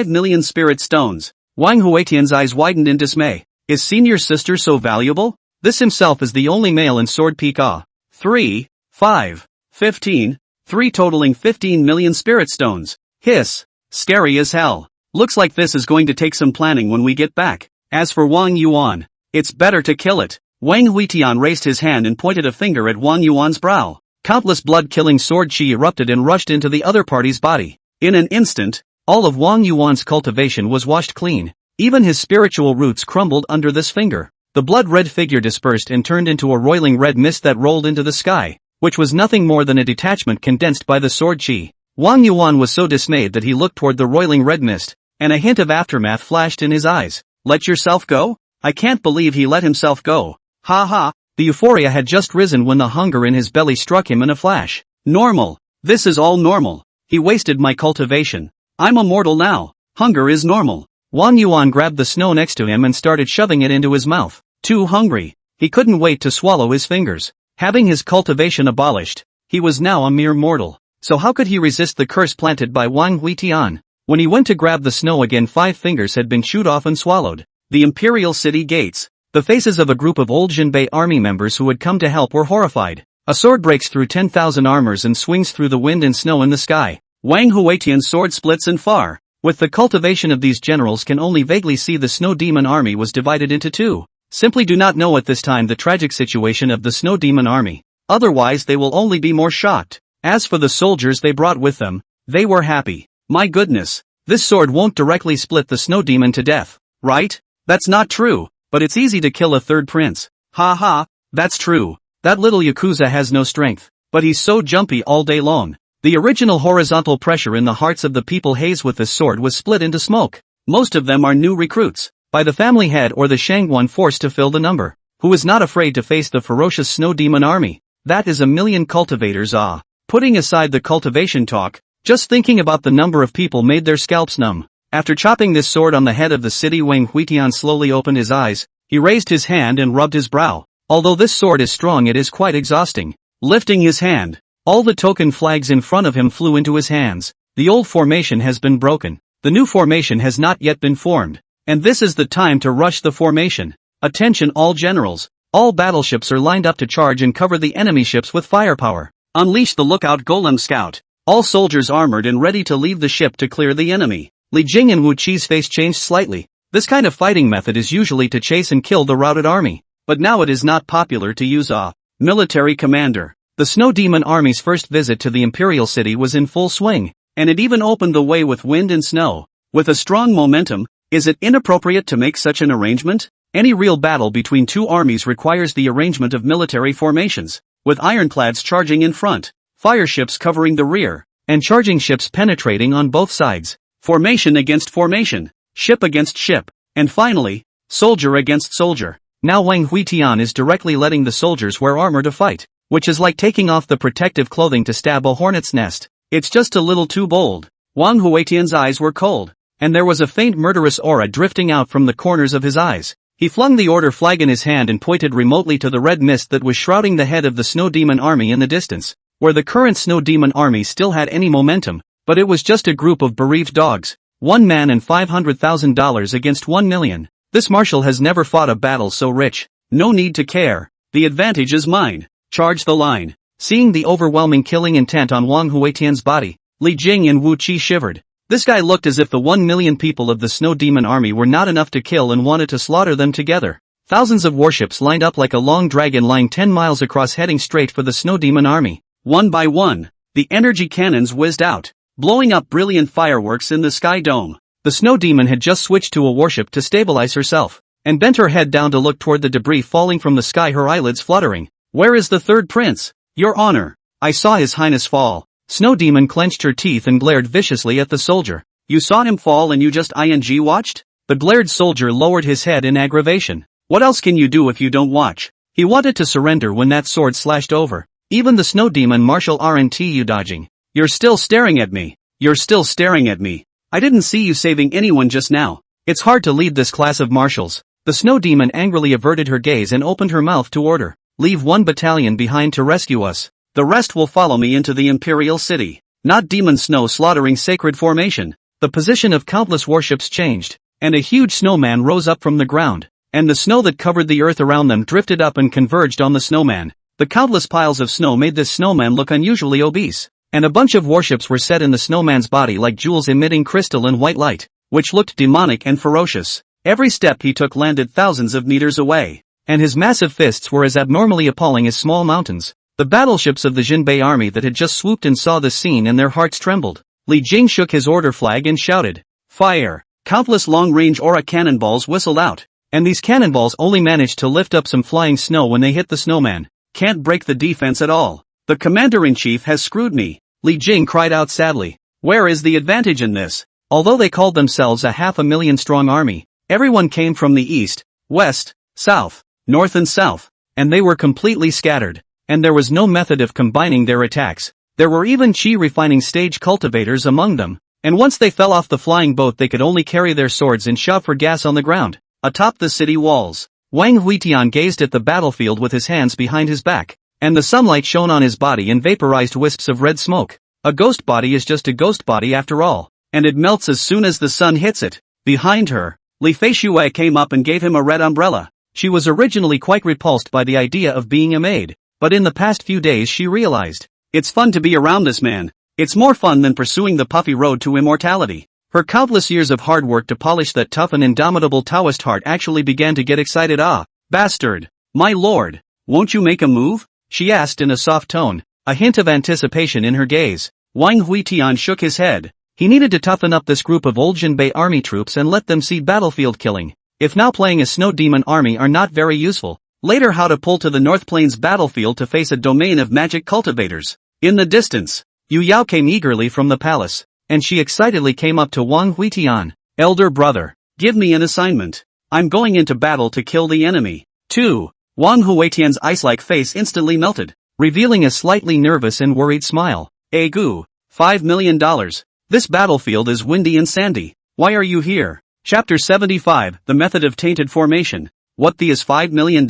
million spirit stones. Wang Huitian's eyes widened in dismay. Is senior sister so valuable? This himself is the only male in Sword Peak. 3, 5, 15, 3 totaling 15 million spirit stones. Hiss. Scary as hell. Looks like this is going to take some planning when we get back. As for Wang Yuan, it's better to kill it. Wang Huitian raised his hand and pointed a finger at Wang Yuan's brow. Countless blood-killing sword chi erupted and rushed into the other party's body. In an instant, all of Wang Yuan's cultivation was washed clean. Even his spiritual roots crumbled under this finger. The blood-red figure dispersed and turned into a roiling red mist that rolled into the sky, which was nothing more than a detachment condensed by the sword chi. Wang Yuan was so dismayed that he looked toward the roiling red mist, and a hint of aftermath flashed in his eyes. Let yourself go? I can't believe he let himself go. Ha ha. The euphoria had just risen when the hunger in his belly struck him in a flash. Normal. This is all normal. He wasted my cultivation. I'm immortal now. Hunger is normal. Wang Yuan grabbed the snow next to him and started shoving it into his mouth. Too hungry. He couldn't wait to swallow his fingers. Having his cultivation abolished, he was now a mere mortal. So how could he resist the curse planted by Wang Huitian? When he went to grab the snow again, 5 fingers had been chewed off and swallowed. The imperial city gates. The faces of a group of old Jinbei army members who had come to help were horrified. A sword breaks through 10,000 armors and swings through the wind and snow in the sky. Wang Huitian's sword splits and far. With the cultivation of these generals can only vaguely see the snow demon army was divided into 2. Simply do not know at this time the tragic situation of the snow demon army. Otherwise they will only be more shocked. As for the soldiers they brought with them, they were happy. My goodness, this sword won't directly split the snow demon to death, right? That's not true, but it's easy to kill a third prince. Ha ha, that's true. That little Yakuza has no strength, but he's so jumpy all day long. The original horizontal pressure in the hearts of the people haze with this sword was split into smoke. Most of them are new recruits, by the family head or the Shangguan force to fill the number, who is not afraid to face the ferocious snow demon army. That is 1,000,000 cultivators. Putting aside the cultivation talk, just thinking about the number of people made their scalps numb. After chopping this sword on the head of the city, Wang Huitian slowly opened his eyes. He raised his hand and rubbed his brow. Although this sword is strong, it is quite exhausting. Lifting his hand, all the token flags in front of him flew into his hands. The old formation has been broken. The new formation has not yet been formed. And this is the time to rush the formation. Attention all generals. All battleships are lined up to charge and cover the enemy ships with firepower. Unleash the lookout golem scout. All soldiers armored and ready to leave the ship to clear the enemy. Li Jing and Wu Qi's face changed slightly. This kind of fighting method is usually to chase and kill the routed army. But now it is not popular to use a military commander. The Snow Demon Army's first visit to the Imperial City was in full swing, and it even opened the way with wind and snow. With a strong momentum, is it inappropriate to make such an arrangement? Any real battle between two armies requires the arrangement of military formations. with ironclads charging in front, fire ships covering the rear, and charging ships penetrating on both sides. Formation against formation, ship against ship, and finally, soldier against soldier. Now Wang Huitian is directly letting the soldiers wear armor to fight, which is like taking off the protective clothing to stab a hornet's nest. It's just a little too bold. Wang Huitian's eyes were cold, and there was a faint murderous aura drifting out from the corners of his eyes. He flung the order flag in his hand and pointed remotely to the red mist that was shrouding the head of the Snow Demon army in the distance, where the current Snow Demon army still had any momentum, but it was just a group of bereaved dogs. 1 man and $500,000 against 1 million. This marshal has never fought a battle so rich. No need to care. The advantage is mine. Charge the line. Seeing the overwhelming killing intent on Wang Huitian's body, Li Jing and Wu Qi shivered. This guy looked as if the 1 million people of the Snow Demon army were not enough to kill and wanted to slaughter them together. Thousands of warships lined up like a long dragon lying 10 miles across heading straight for the Snow Demon army. One by one, the energy cannons whizzed out, blowing up brilliant fireworks in the sky dome. The Snow Demon had just switched to a warship to stabilize herself, and bent her head down to look toward the debris falling from the sky, her eyelids fluttering. Where is the third prince? Your honor, I saw his highness fall. Snow Demon clenched her teeth and glared viciously at the soldier. You saw him fall and you just watched? The glared soldier lowered his head in aggravation. What else can you do if you don't watch? He wanted to surrender when that sword slashed over. Even the Snow Demon marshal aren't you dodging? You're still staring at me. You're still staring at me. I didn't see you saving anyone just now. It's hard to lead this class of marshals. The Snow Demon angrily averted her gaze and opened her mouth to order. Leave 1 battalion behind to rescue us. The rest will follow me into the Imperial City. Not Demon Snow slaughtering sacred formation. The position of countless warships changed, and a huge snowman rose up from the ground, and the snow that covered the earth around them drifted up and converged on the snowman. The countless piles of snow made this snowman look unusually obese, and a bunch of warships were set in the snowman's body like jewels emitting crystal and white light, which looked demonic and ferocious. Every step he took landed thousands of meters away, and his massive fists were as abnormally appalling as small mountains. The battleships of the Jinbei army that had just swooped in saw this scene and their hearts trembled. Li Jing shook his order flag and shouted, "Fire!" Countless long-range aura cannonballs whistled out, and these cannonballs only managed to lift up some flying snow when they hit the snowman. Can't break the defense at all. The commander-in-chief has screwed me. Li Jing cried out sadly. Where is the advantage in this? Although they called themselves a 500,000 strong army, everyone came from the east, west, south, north and south, and they were completely scattered, and there was no method of combining their attacks. There were even Qi refining stage cultivators among them, and once they fell off the flying boat they could only carry their swords and shout for gas on the ground. Atop the city walls, Wang Huitian gazed at the battlefield with his hands behind his back, and the sunlight shone on his body in vaporized wisps of red smoke. A ghost body is just a ghost body after all, and it melts as soon as the sun hits it. Behind her, Li Feishui came up and gave him a red umbrella. She was originally quite repulsed by the idea of being a maid, but in the past few days she realized, it's fun to be around this man. It's more fun than pursuing the puffy road to immortality. Her countless years of hard work to polish that tough and indomitable Taoist heart actually began to get excited. Ah, bastard! My lord, won't you make a move? She asked in a soft tone, a hint of anticipation in her gaze. Wang Huitian shook his head. He needed to toughen up this group of old Jinbei army troops and let them see battlefield killing. If now playing a Snow Demon army are not very useful, later how to pull to the North Plains battlefield to face a domain of magic cultivators. In the distance, Yu Yao came eagerly from the palace, and she excitedly came up to Wang Huitian. Elder brother, give me an assignment. I'm going into battle to kill the enemy. 2. Wang Huitian's ice-like face instantly melted, revealing a slightly nervous and worried smile. Egu, $5 million. This battlefield is windy and sandy. Why are you here? Chapter 75, The Method of Tainted Formation. What the is $5 million?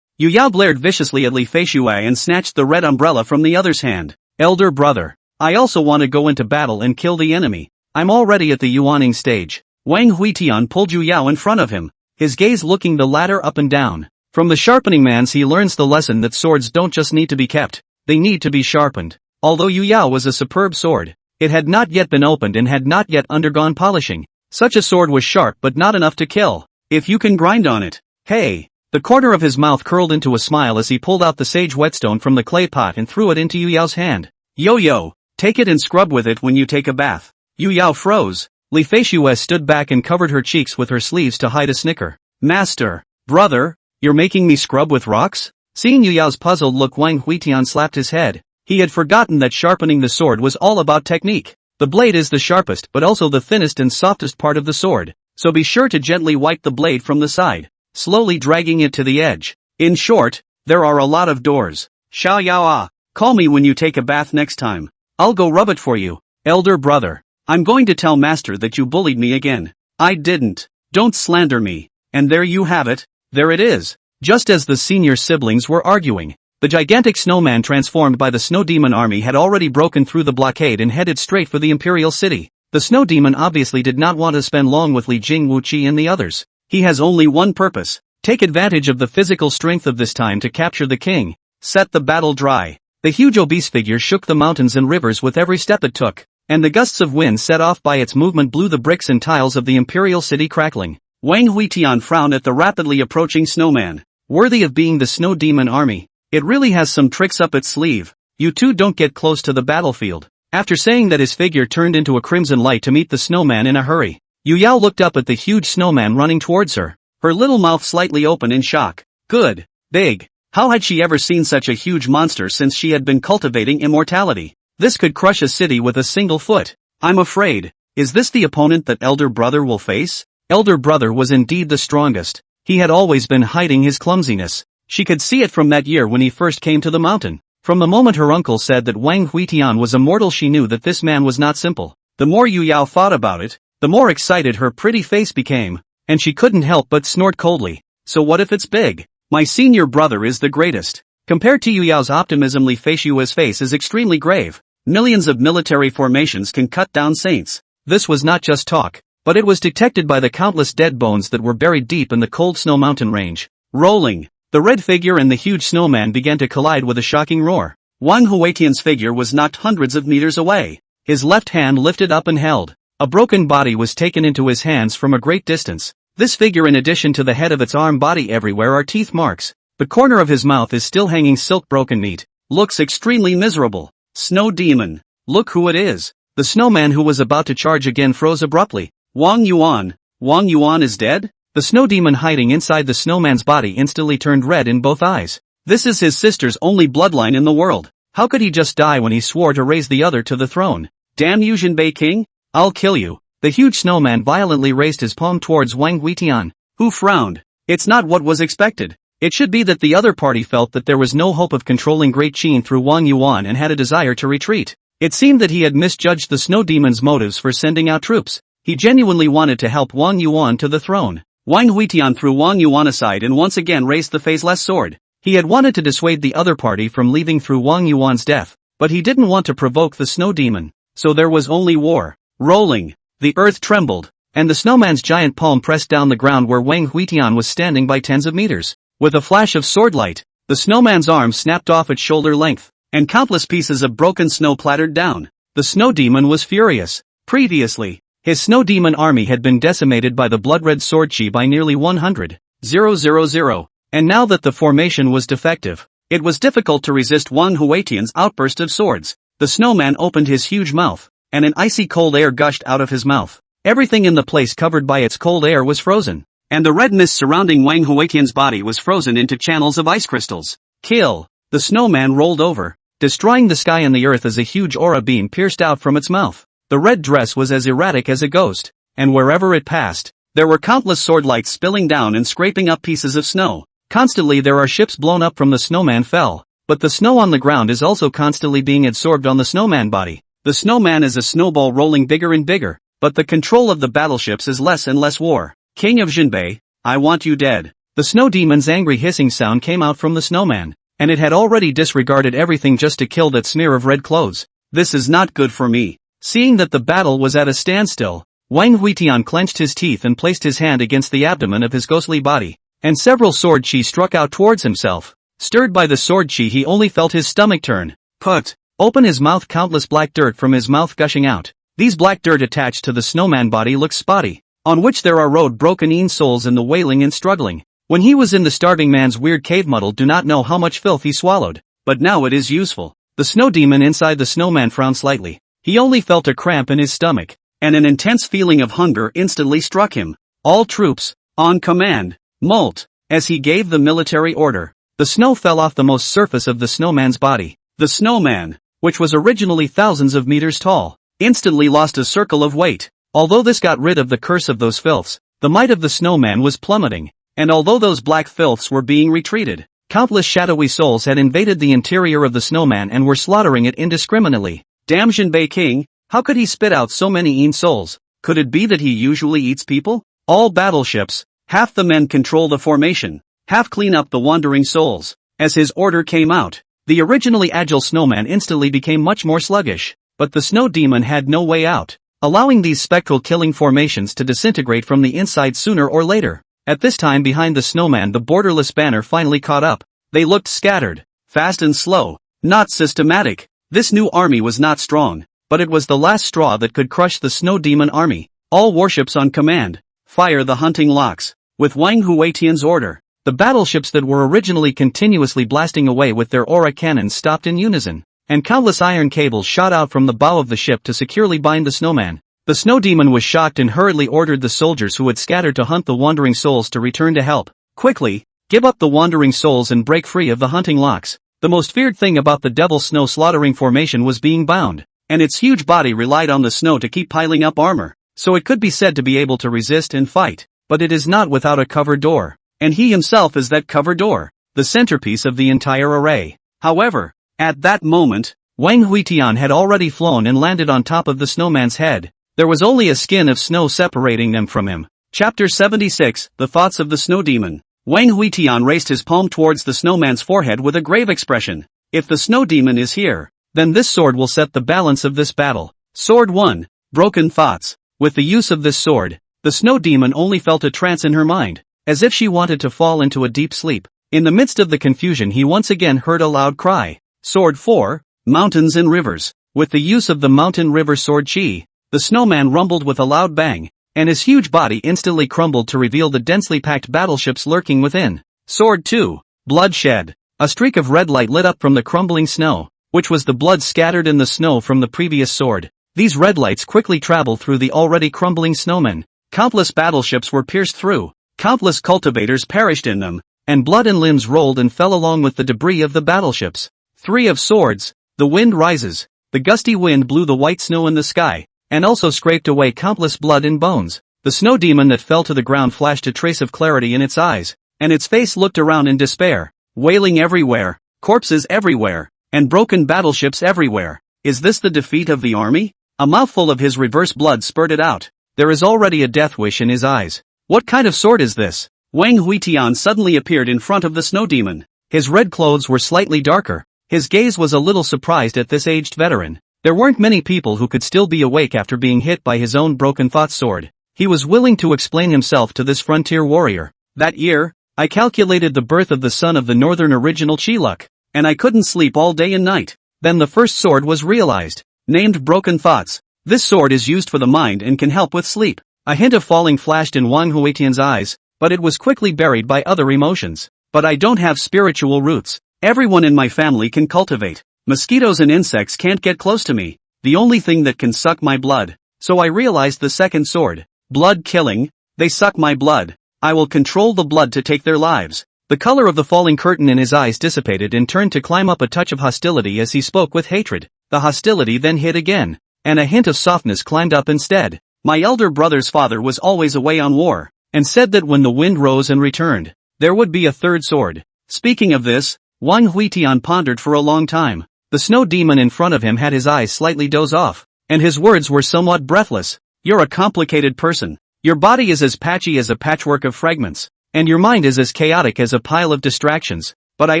Yu Yao blared viciously at Li Feishui and snatched the red umbrella from the other's hand. Elder brother, I also want to go into battle and kill the enemy. I'm already at the yuaning stage. Wang Huitian pulled Yu Yao in front of him, his gaze looking the latter up and down. From the sharpening man's he learns the lesson that swords don't just need to be kept, they need to be sharpened. Although Yu Yao was a superb sword, it had not yet been opened and had not yet undergone polishing. Such a sword was sharp but not enough to kill. If you can grind on it. Hey! The corner of his mouth curled into a smile as he pulled out the sage whetstone from the clay pot and threw it into Yu Yao's hand. Yo, take it and scrub with it when you take a bath. Yu Yao froze. Li Feishui stood back and covered her cheeks with her sleeves to hide a snicker. Master, brother, you're making me scrub with rocks? Seeing Yu Yao's puzzled look, Wang Huitian slapped his head. He had forgotten that sharpening the sword was all about technique. The blade is the sharpest but also the thinnest and softest part of the sword, so be sure to gently wipe the blade from the side, slowly dragging it to the edge. In short, there are a lot of doors. Xiao Yao ah, call me when you take a bath next time. I'll go rub it for you. Elder brother, I'm going to tell master that you bullied me again. I didn't. Don't slander me. And there you have it. There it is. Just as the senior siblings were arguing, the gigantic snowman transformed by the snow demon army had already broken through the blockade and headed straight for the imperial city. The snow demon obviously did not want to spend long with Li Jing, Wu Qi and the others. He has only one purpose: take advantage of the physical strength of this time to capture the king. Set the battle dry. The huge obese figure shook the mountains and rivers with every step it took, and the gusts of wind set off by its movement blew the bricks and tiles of the imperial city crackling. Wang Huitian frowned at the rapidly approaching snowman. Worthy of being the snow demon army, it really has some tricks up its sleeve. You two don't get close to the battlefield. After saying that, his figure turned into a crimson light to meet the snowman in a hurry. Yu Yao looked up at the huge snowman running towards her, her little mouth slightly open in shock. Good. Big. How had she ever seen such a huge monster since she had been cultivating immortality? This could crush a city with a single foot. I'm afraid. Is this the opponent that elder brother will face? Elder brother was indeed the strongest. He had always been hiding his clumsiness. She could see it from that year when he first came to the mountain. From the moment her uncle said that Wang Huitian was immortal, she knew that this man was not simple. The more Yu Yao thought about it, the more excited her pretty face became, and she couldn't help but snort coldly. So what if it's big? My senior brother is the greatest. Compared to Yu Yao's optimism, Li Feishua's face is extremely grave. Millions of military formations can cut down saints. This was not just talk, but it was detected by the countless dead bones that were buried deep in the cold snow mountain range. Rolling, the red figure and the huge snowman began to collide with a shocking roar. Wang Huitian's figure was knocked hundreds of meters away. His left hand lifted up and held. A broken body was taken into his hands from a great distance. This figure, in addition to the head of its arm, body everywhere are teeth marks. The corner of his mouth is still hanging silk broken meat. Looks extremely miserable. Snow demon. Look who it is. The snowman, who was about to charge again, froze abruptly. Wang Yuan. Wang Yuan is dead? The snow demon hiding inside the snowman's body instantly turned red in both eyes. This is his sister's only bloodline in the world. How could he just die when he swore to raise the other to the throne? Damn you, Jinbei King! I'll kill you. The huge snowman violently raised his palm towards Wang Huitian, who frowned. It's not what was expected. It should be that the other party felt that there was no hope of controlling Great Qin through Wang Yuan and had a desire to retreat. It seemed that he had misjudged the snow demon's motives for sending out troops. He genuinely wanted to help Wang Yuan to the throne. Wang Huitian threw Wang Yuan aside and once again raised the faceless sword. He had wanted to dissuade the other party from leaving through Wang Yuan's death, but he didn't want to provoke the snow demon. So there was only war. Rolling. The earth trembled, and the snowman's giant palm pressed down the ground where Wang Huitian was standing by tens of meters. With a flash of sword light, the snowman's arm snapped off at shoulder length, and countless pieces of broken snow clattered down. The snow demon was furious. Previously, his snow demon army had been decimated by the blood-red sword chi by nearly 100,000, and now that the formation was defective, it was difficult to resist Wang Huitian's outburst of swords. The snowman opened his huge mouth, and an icy cold air gushed out of his mouth. Everything in the place covered by its cold air was frozen, and the red mist surrounding Wang Huitian's body was frozen into channels of ice crystals. Kill! The snowman rolled over, destroying the sky and the earth as a huge aura beam pierced out from its mouth. The red dress was as erratic as a ghost, and wherever it passed, there were countless sword lights spilling down and scraping up pieces of snow. Constantly there are ships blown up from the snowman fell, but the snow on the ground is also constantly being absorbed on the snowman body. The snowman is a snowball rolling bigger and bigger, but the control of the battleships is less and less. War. King of Jinbei, I want you dead. The snow demon's angry hissing sound came out from the snowman, and it had already disregarded everything just to kill that smear of red clothes. This is not good for me. Seeing that the battle was at a standstill, Wang Huitian clenched his teeth and placed his hand against the abdomen of his ghostly body, and several sword chi struck out towards himself. Stirred by the sword chi, he only felt his stomach turn. Put. Open his mouth, countless black dirt from his mouth gushing out. These black dirt attached to the snowman body looks spotty, on which there are road broken souls in the wailing and struggling. When he was in the starving man's weird cave, muddle do not know how much filth he swallowed, but now it is useful. The snow demon inside the snowman frowned slightly. He only felt a cramp in his stomach, and an intense feeling of hunger instantly struck him. All troops, on command, molt. As he gave the military order, The snow fell off the most surface of the snowman's body. The snowman, which was originally thousands of meters tall, instantly lost a circle of weight. Although this got rid of the curse of those filths, the might of the snowman was plummeting, and although those black filths were being retreated, countless shadowy souls had invaded the interior of the snowman and were slaughtering it indiscriminately. Damn Jinbei King, how could he spit out so many souls? Could it be that he usually eats people? All battleships, half the men control the formation, half clean up the wandering souls. As his order came out, the originally agile snowman instantly became much more sluggish, but the snow demon had no way out, allowing these spectral killing formations to disintegrate from the inside sooner or later. At this time behind the snowman the borderless banner finally caught up. They looked scattered, fast and slow, not systematic. This new army was not strong, but it was the last straw that could crush the snow demon army. All warships on command, fire the hunting locks. With Wang Huitian's order, the battleships that were originally continuously blasting away with their aura cannons stopped in unison, and countless iron cables shot out from the bow of the ship to securely bind the snowman. The snow demon was shocked and hurriedly ordered the soldiers who had scattered to hunt the wandering souls to return to help. Quickly, give up the wandering souls and break free of the hunting locks. The most feared thing about the devil snow slaughtering formation was being bound, and its huge body relied on the snow to keep piling up armor, so it could be said to be able to resist and fight, but it is not without a covered door, and he himself is that covered door, the centerpiece of the entire array. However, at that moment, Wang Huitian had already flown and landed on top of the snowman's head. There was only a skin of snow separating them from him. Chapter 76, The Thoughts of the Snow Demon. Wang Huitian raised his palm towards the snowman's forehead with a grave expression. If the snow demon is here, then this sword will set the balance of this battle. Sword 1, Broken Thoughts. With the use of this sword, the snow demon only felt a trance in her mind, as if she wanted to fall into a deep sleep. In the midst of the confusion he once again heard a loud cry. Sword 4, Mountains and Rivers. With the use of the mountain river sword Qi, the snowman rumbled with a loud bang, and his huge body instantly crumbled to reveal the densely packed battleships lurking within. Sword 2, Bloodshed. A streak of red light lit up from the crumbling snow, which was the blood scattered in the snow from the previous sword. These red lights quickly traveled through the already crumbling snowmen. Countless battleships were pierced through, countless cultivators perished in them, and blood and limbs rolled and fell along with the debris of the battleships. 3 of Swords, The Wind Rises. The gusty wind blew the white snow in the sky, and also scraped away countless blood and bones. The snow demon that fell to the ground flashed a trace of clarity in its eyes, and its face looked around in despair. Wailing everywhere, corpses everywhere, and broken battleships everywhere. Is this the defeat of the army? A mouthful of his reverse blood spurted out. There is already a death wish in his eyes. What kind of sword is this? Wang Huitian suddenly appeared in front of the snow demon. His red clothes were slightly darker. His gaze was a little surprised at this aged veteran. There weren't many people who could still be awake after being hit by his own broken thought sword. He was willing to explain himself to this frontier warrior. That year, I calculated the birth of the son of the northern original Qiluk, and I couldn't sleep all day and night. Then the first sword was realized, named Broken Thoughts. This sword is used for the mind and can help with sleep. A hint of falling flashed in Wang Huitian's eyes, but it was quickly buried by other emotions. But I don't have spiritual roots. Everyone in my family can cultivate. Mosquitoes and insects can't get close to me. The only thing that can suck my blood. So I realized the second sword. Blood killing. They suck my blood. I will control the blood to take their lives. The color of the falling curtain in his eyes dissipated and turned to climb up a touch of hostility as he spoke with hatred. The hostility then hid again, and a hint of softness climbed up instead. My elder brother's father was always away on war, and said that when the wind rose and returned, there would be a third sword. Speaking of this, Wang Huitian pondered for a long time. The snow demon in front of him had his eyes slightly doze off, and his words were somewhat breathless. You're a complicated person. Your body is as patchy as a patchwork of fragments, and your mind is as chaotic as a pile of distractions, but I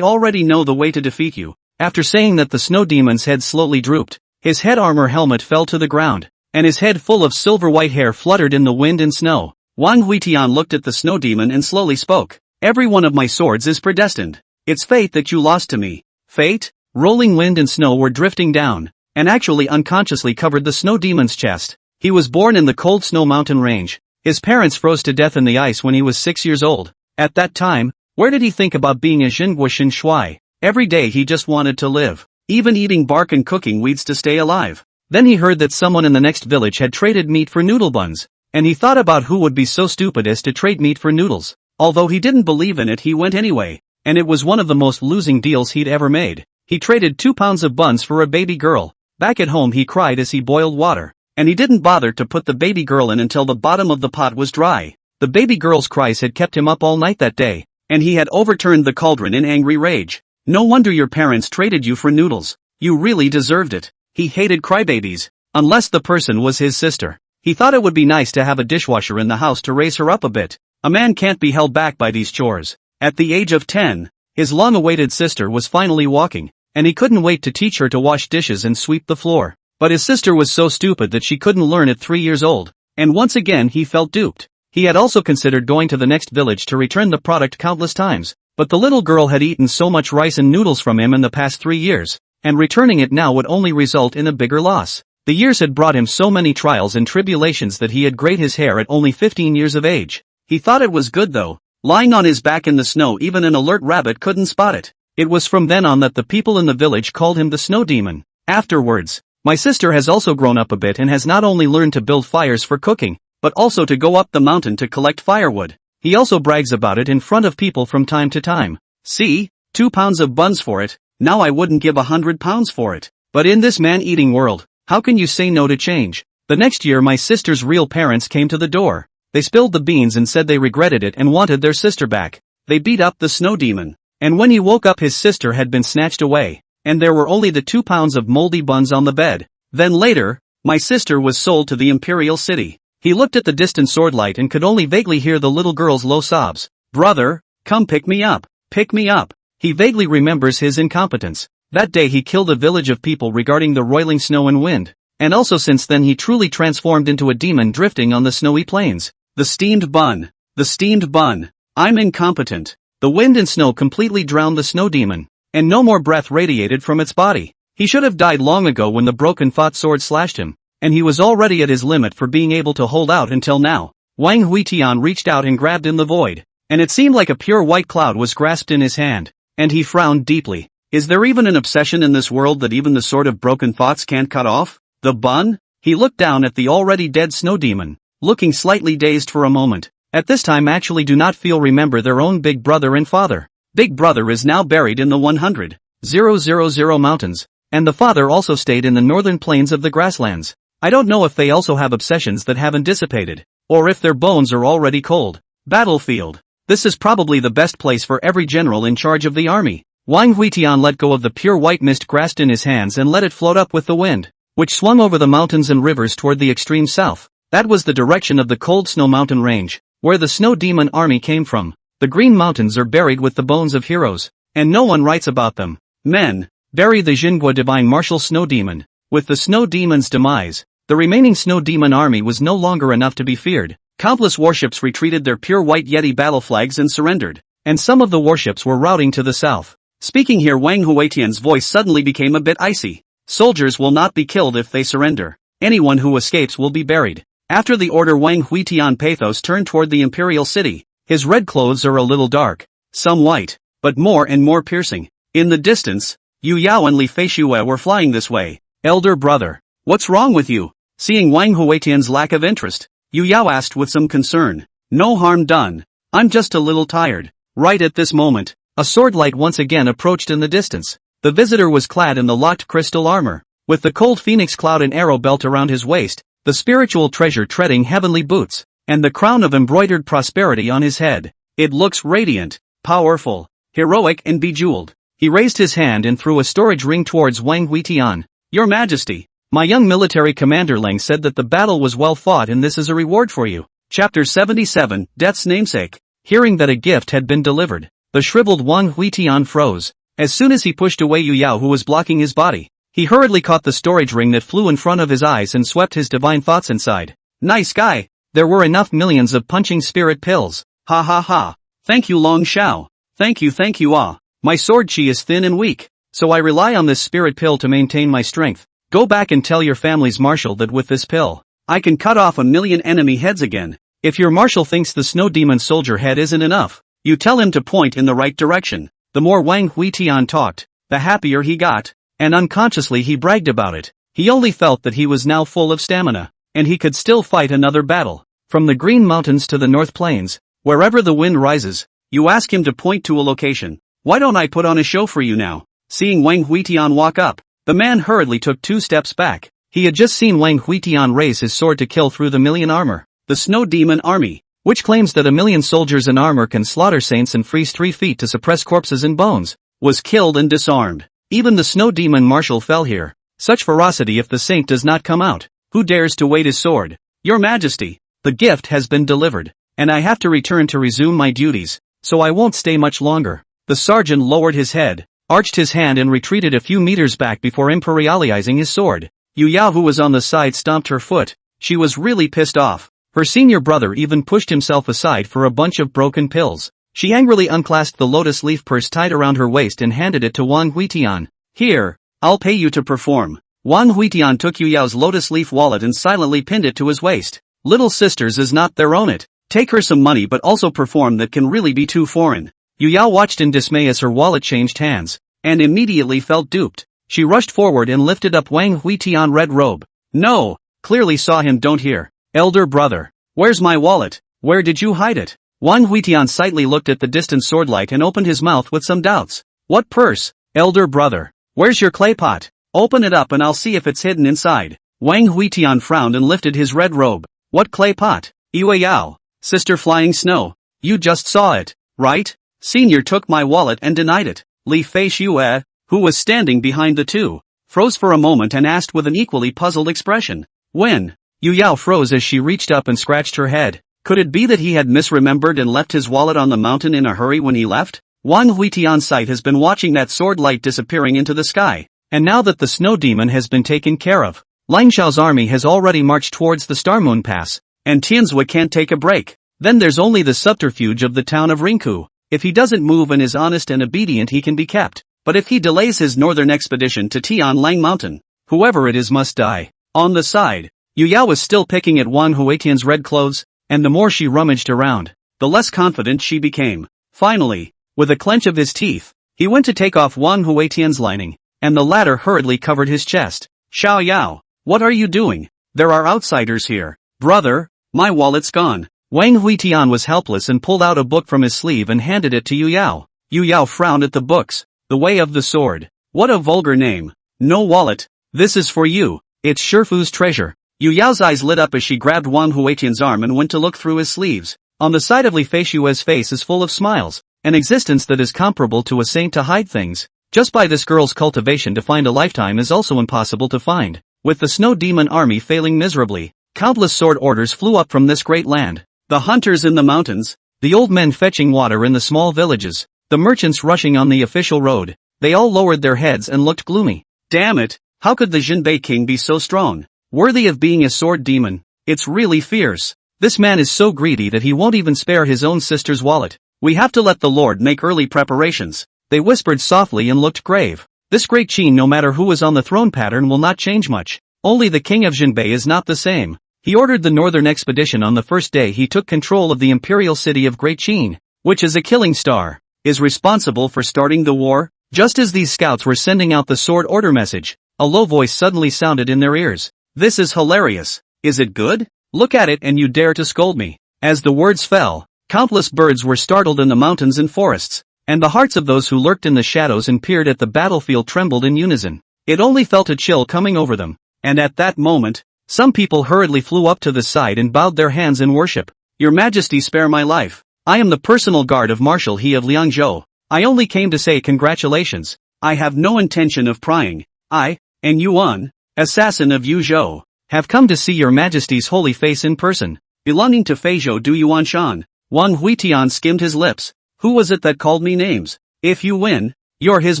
already know the way to defeat you. After saying that, the snow demon's head slowly drooped, his head armor helmet fell to the ground, and his head full of silver white hair fluttered in the wind and snow. Wang Huitian looked at the snow demon and slowly spoke. Every one of my swords is predestined. It's fate that you lost to me. Fate? Rolling wind and snow were drifting down, and actually unconsciously covered the snow demon's chest. He was born in the cold snow mountain range. His parents froze to death in the ice when he was 6 years old. At that time, where did he think about being a Zhenguoshen Shui? Every day he just wanted to live, even eating bark and cooking weeds to stay alive. Then he heard that someone in the next village had traded meat for noodle buns, and he thought about who would be so stupid as to trade meat for noodles. Although he didn't believe in it, he went anyway. and it was one of the most losing deals he'd ever made. He traded 2 pounds of buns for a baby girl. Back at home he cried as he boiled water, and he didn't bother to put the baby girl in until the bottom of the pot was dry. The baby girl's cries had kept him up all night that day, and he had overturned the cauldron in angry rage. No wonder your parents traded you for noodles. You really deserved it. He hated crybabies, unless the person was his sister. He thought it would be nice to have a dishwasher in the house to raise her up a bit. A man can't be held back by these chores. At the age of 10, his long-awaited sister was finally walking, and he couldn't wait to teach her to wash dishes and sweep the floor. But his sister was so stupid that she couldn't learn at 3 years old, and once again he felt duped. He had also considered going to the next village to return the product countless times, but the little girl had eaten so much rice and noodles from him in the past 3 years, and returning it now would only result in a bigger loss. The years had brought him so many trials and tribulations that he had grayed his hair at only 15 years of age. He thought it was good though. Lying on his back in the snow, even an alert rabbit couldn't spot it. It was from then on that the people in the village called him the Snow Demon. Afterwards, my sister has also grown up a bit and has not only learned to build fires for cooking, but also to go up the mountain to collect firewood. He also brags about it in front of people from time to time. See, 2 pounds of buns for it. Now I wouldn't give 100 pounds for it. But in this man-eating world, how can you say no to change? The next year my sister's real parents came to the door. They spilled the beans and said they regretted it and wanted their sister back. They beat up the Snow Demon, and when he woke up his sister had been snatched away, and there were only the 2 pounds of moldy buns on the bed. Then later, my sister was sold to the Imperial City. He looked at the distant swordlight and could only vaguely hear the little girl's low sobs. Brother, come pick me up, pick me up. He vaguely remembers his incompetence. That day he killed a village of people regarding the roiling snow and wind, and also since then he truly transformed into a demon drifting on the snowy plains. The steamed bun. The steamed bun. I'm incompetent. The wind and snow completely drowned the Snow Demon, and no more breath radiated from its body. He should have died long ago when the broken-fought sword slashed him, and he was already at his limit for being able to hold out until now. Wang Huitian reached out and grabbed in the void, and it seemed like a pure white cloud was grasped in his hand, and he frowned deeply. Is there even an obsession in this world that even the sword of broken thoughts can't cut off? The bun? He looked down at the already dead Snow Demon, looking slightly dazed for a moment. At this time actually do not feel remember their own big brother and father. Big brother is now buried in the 100,000 mountains, and the father also stayed in the northern plains of the grasslands. I don't know if they also have obsessions that haven't dissipated, or if their bones are already cold. Battlefield. This is probably the best place for every general in charge of the army. Wang Huitian let go of the pure white mist grasped in his hands and let it float up with the wind, which swung over the mountains and rivers toward the extreme south. That was the direction of the cold snow mountain range, where the Snow Demon army came from. The Green Mountains are buried with the bones of heroes, and no one writes about them. Men, bury the Jingua divine martial Snow Demon. With the Snow Demon's demise, the remaining Snow Demon army was no longer enough to be feared. Countless warships retreated their pure white Yeti battle flags and surrendered, and some of the warships were routing to the south. Speaking here, Wang Huitian's voice suddenly became a bit icy. Soldiers will not be killed if they surrender. Anyone who escapes will be buried. After the order, Wang Huitian pathos turned toward the Imperial City. His red clothes are a little dark, some white, but more and more piercing. In the distance, Yu Yao and Li Feishue were flying this way. Elder brother, what's wrong with you? Seeing Wang Huitian's lack of interest, Yu Yao asked with some concern. No harm done. I'm just a little tired. Right at this moment, a sword light once again approached in the distance. The visitor was clad in the locked crystal armor, with the cold phoenix cloud and arrow belt around his waist, the spiritual treasure treading heavenly boots, and the crown of embroidered prosperity on his head. It looks radiant, powerful, heroic and bejeweled. He raised his hand and threw a storage ring towards Wang Huitian. Your Majesty, my young military commander Leng said that the battle was well fought and this is a reward for you. Chapter 77, Death's Namesake. Hearing that a gift had been delivered, the shriveled Wang Huitian froze. As soon as he pushed away Yu Yao who was blocking his body, he hurriedly caught the storage ring that flew in front of his eyes and swept his divine thoughts inside. Nice guy. There were enough millions of punching spirit pills. Ha ha ha. Thank you Long Shao. Thank you ah. My sword chi is thin and weak, so I rely on this spirit pill to maintain my strength. Go back and tell your family's marshal that with this pill, I can cut off 1,000,000 enemy heads again. If your marshal thinks the Snow Demon soldier head isn't enough, you tell him to point in the right direction. The more Wang Huitian talked, the happier he got, and unconsciously he bragged about it. He only felt that he was now full of stamina, and he could still fight another battle. From the Green Mountains to the North Plains, wherever the wind rises, you ask him to point to a location. Why don't I put on a show for you now? Seeing Wang Huitian walk up, the man hurriedly took 2 steps back. He had just seen Wang Huitian raise his sword to kill through the million armor. The Snow Demon Army, which claims that 1,000,000 soldiers in armor can slaughter saints and freeze 3 feet to suppress corpses and bones, was killed and disarmed. Even the Snow Demon Marshal fell here. Such ferocity if the saint does not come out. Who dares to weight his sword? Your Majesty, the gift has been delivered, and I have to return to resume my duties, so I won't stay much longer. The sergeant lowered his head, arched his hand and retreated a few meters back before imperializing his sword. Yu Yao, who was on the side, stomped her foot. She was really pissed off. Her senior brother even pushed himself aside for a bunch of broken pills. She angrily unclasped the lotus leaf purse tied around her waist and handed it to Wang Huitian. Here, I'll pay you to perform. Wang Huitian took Yu Yao's lotus leaf wallet and silently pinned it to his waist. Little sisters is not their own it. Take her some money but also perform, that can really be too foreign. Yu Yao watched in dismay as her wallet changed hands, and immediately felt duped. She rushed forward and lifted up Wang Huitian's red robe. No, clearly saw him. Don't hear. Elder brother, where's my wallet? Where did you hide it? Wang Huitian slightly looked at the distant swordlight and opened his mouth with some doubts. What purse? Elder brother, where's your clay pot? Open it up and I'll see if it's hidden inside. Wang Huitian frowned and lifted his red robe. What clay pot? Yue Yao, Sister Flying Snow, you just saw it, right? Senior took my wallet and denied it. Li Feishue, who was standing behind the two, froze for a moment and asked with an equally puzzled expression. When? Yu Yao froze as she reached up and scratched her head. Could it be that he had misremembered and left his wallet on the mountain in a hurry when he left? Wang Huitian's sight has been watching that sword light disappearing into the sky, and now that the snow demon has been taken care of, Lang Xiao's army has already marched towards the Star Moon Pass, and Tianzui can't take a break. Then there's only the subterfuge of the town of Rinku. If he doesn't move and is honest and obedient, he can be kept. But if he delays his northern expedition to Tianlang Mountain, whoever it is must die. On the side, Yu Yao was still picking at Wang Huitian's red clothes, and the more she rummaged around, the less confident she became. Finally, with a clench of his teeth, he went to take off Wang Huitian's lining, and the latter hurriedly covered his chest. Xiao Yao, what are you doing? There are outsiders here. Brother, my wallet's gone. Wang Huitian was helpless and pulled out a book from his sleeve and handed it to Yu Yao. Yu Yao frowned at the books. The Way of the Sword. What a vulgar name. No wallet. This is for you. It's Shifu's treasure. Yu Yao's eyes lit up as she grabbed Wang Huitian's arm and went to look through his sleeves. On the side of Li Feishue's face is full of smiles, an existence that is comparable to a saint to hide things. Just by this girl's cultivation to find a lifetime is also impossible to find. With the snow demon army failing miserably, countless sword orders flew up from this great land. The hunters in the mountains, the old men fetching water in the small villages, the merchants rushing on the official road, they all lowered their heads and looked gloomy. Damn it, how could the Jinbei king be so strong? Worthy of being a sword demon. It's really fierce. This man is so greedy that he won't even spare his own sister's wallet. We have to let the Lord make early preparations. They whispered softly and looked grave. This great Qin, no matter who is on the throne, pattern will not change much. Only the king of Jinbei is not the same. He ordered the northern expedition on the first day he took control of the imperial city of Great Qin, which is a killing star, is responsible for starting the war. Just as these scouts were sending out the sword order message, a low voice suddenly sounded in their ears. This is hilarious. Is it good? Look at it and you dare to scold me. As the words fell, countless birds were startled in the mountains and forests, and the hearts of those who lurked in the shadows and peered at the battlefield trembled in unison. It only felt a chill coming over them, and at that moment, some people hurriedly flew up to the side and bowed their hands in worship. Your Majesty, spare my life. I am the personal guard of Marshal He of Liangzhou. I only came to say congratulations. I have no intention of prying. I, and Yuan, assassin of Yuzhou, have come to see your Majesty's holy face in person. Belonging to Feizhou Du Yuanshan. Wang Huitian skimmed his lips. Who was it that called me names? If you win, you're His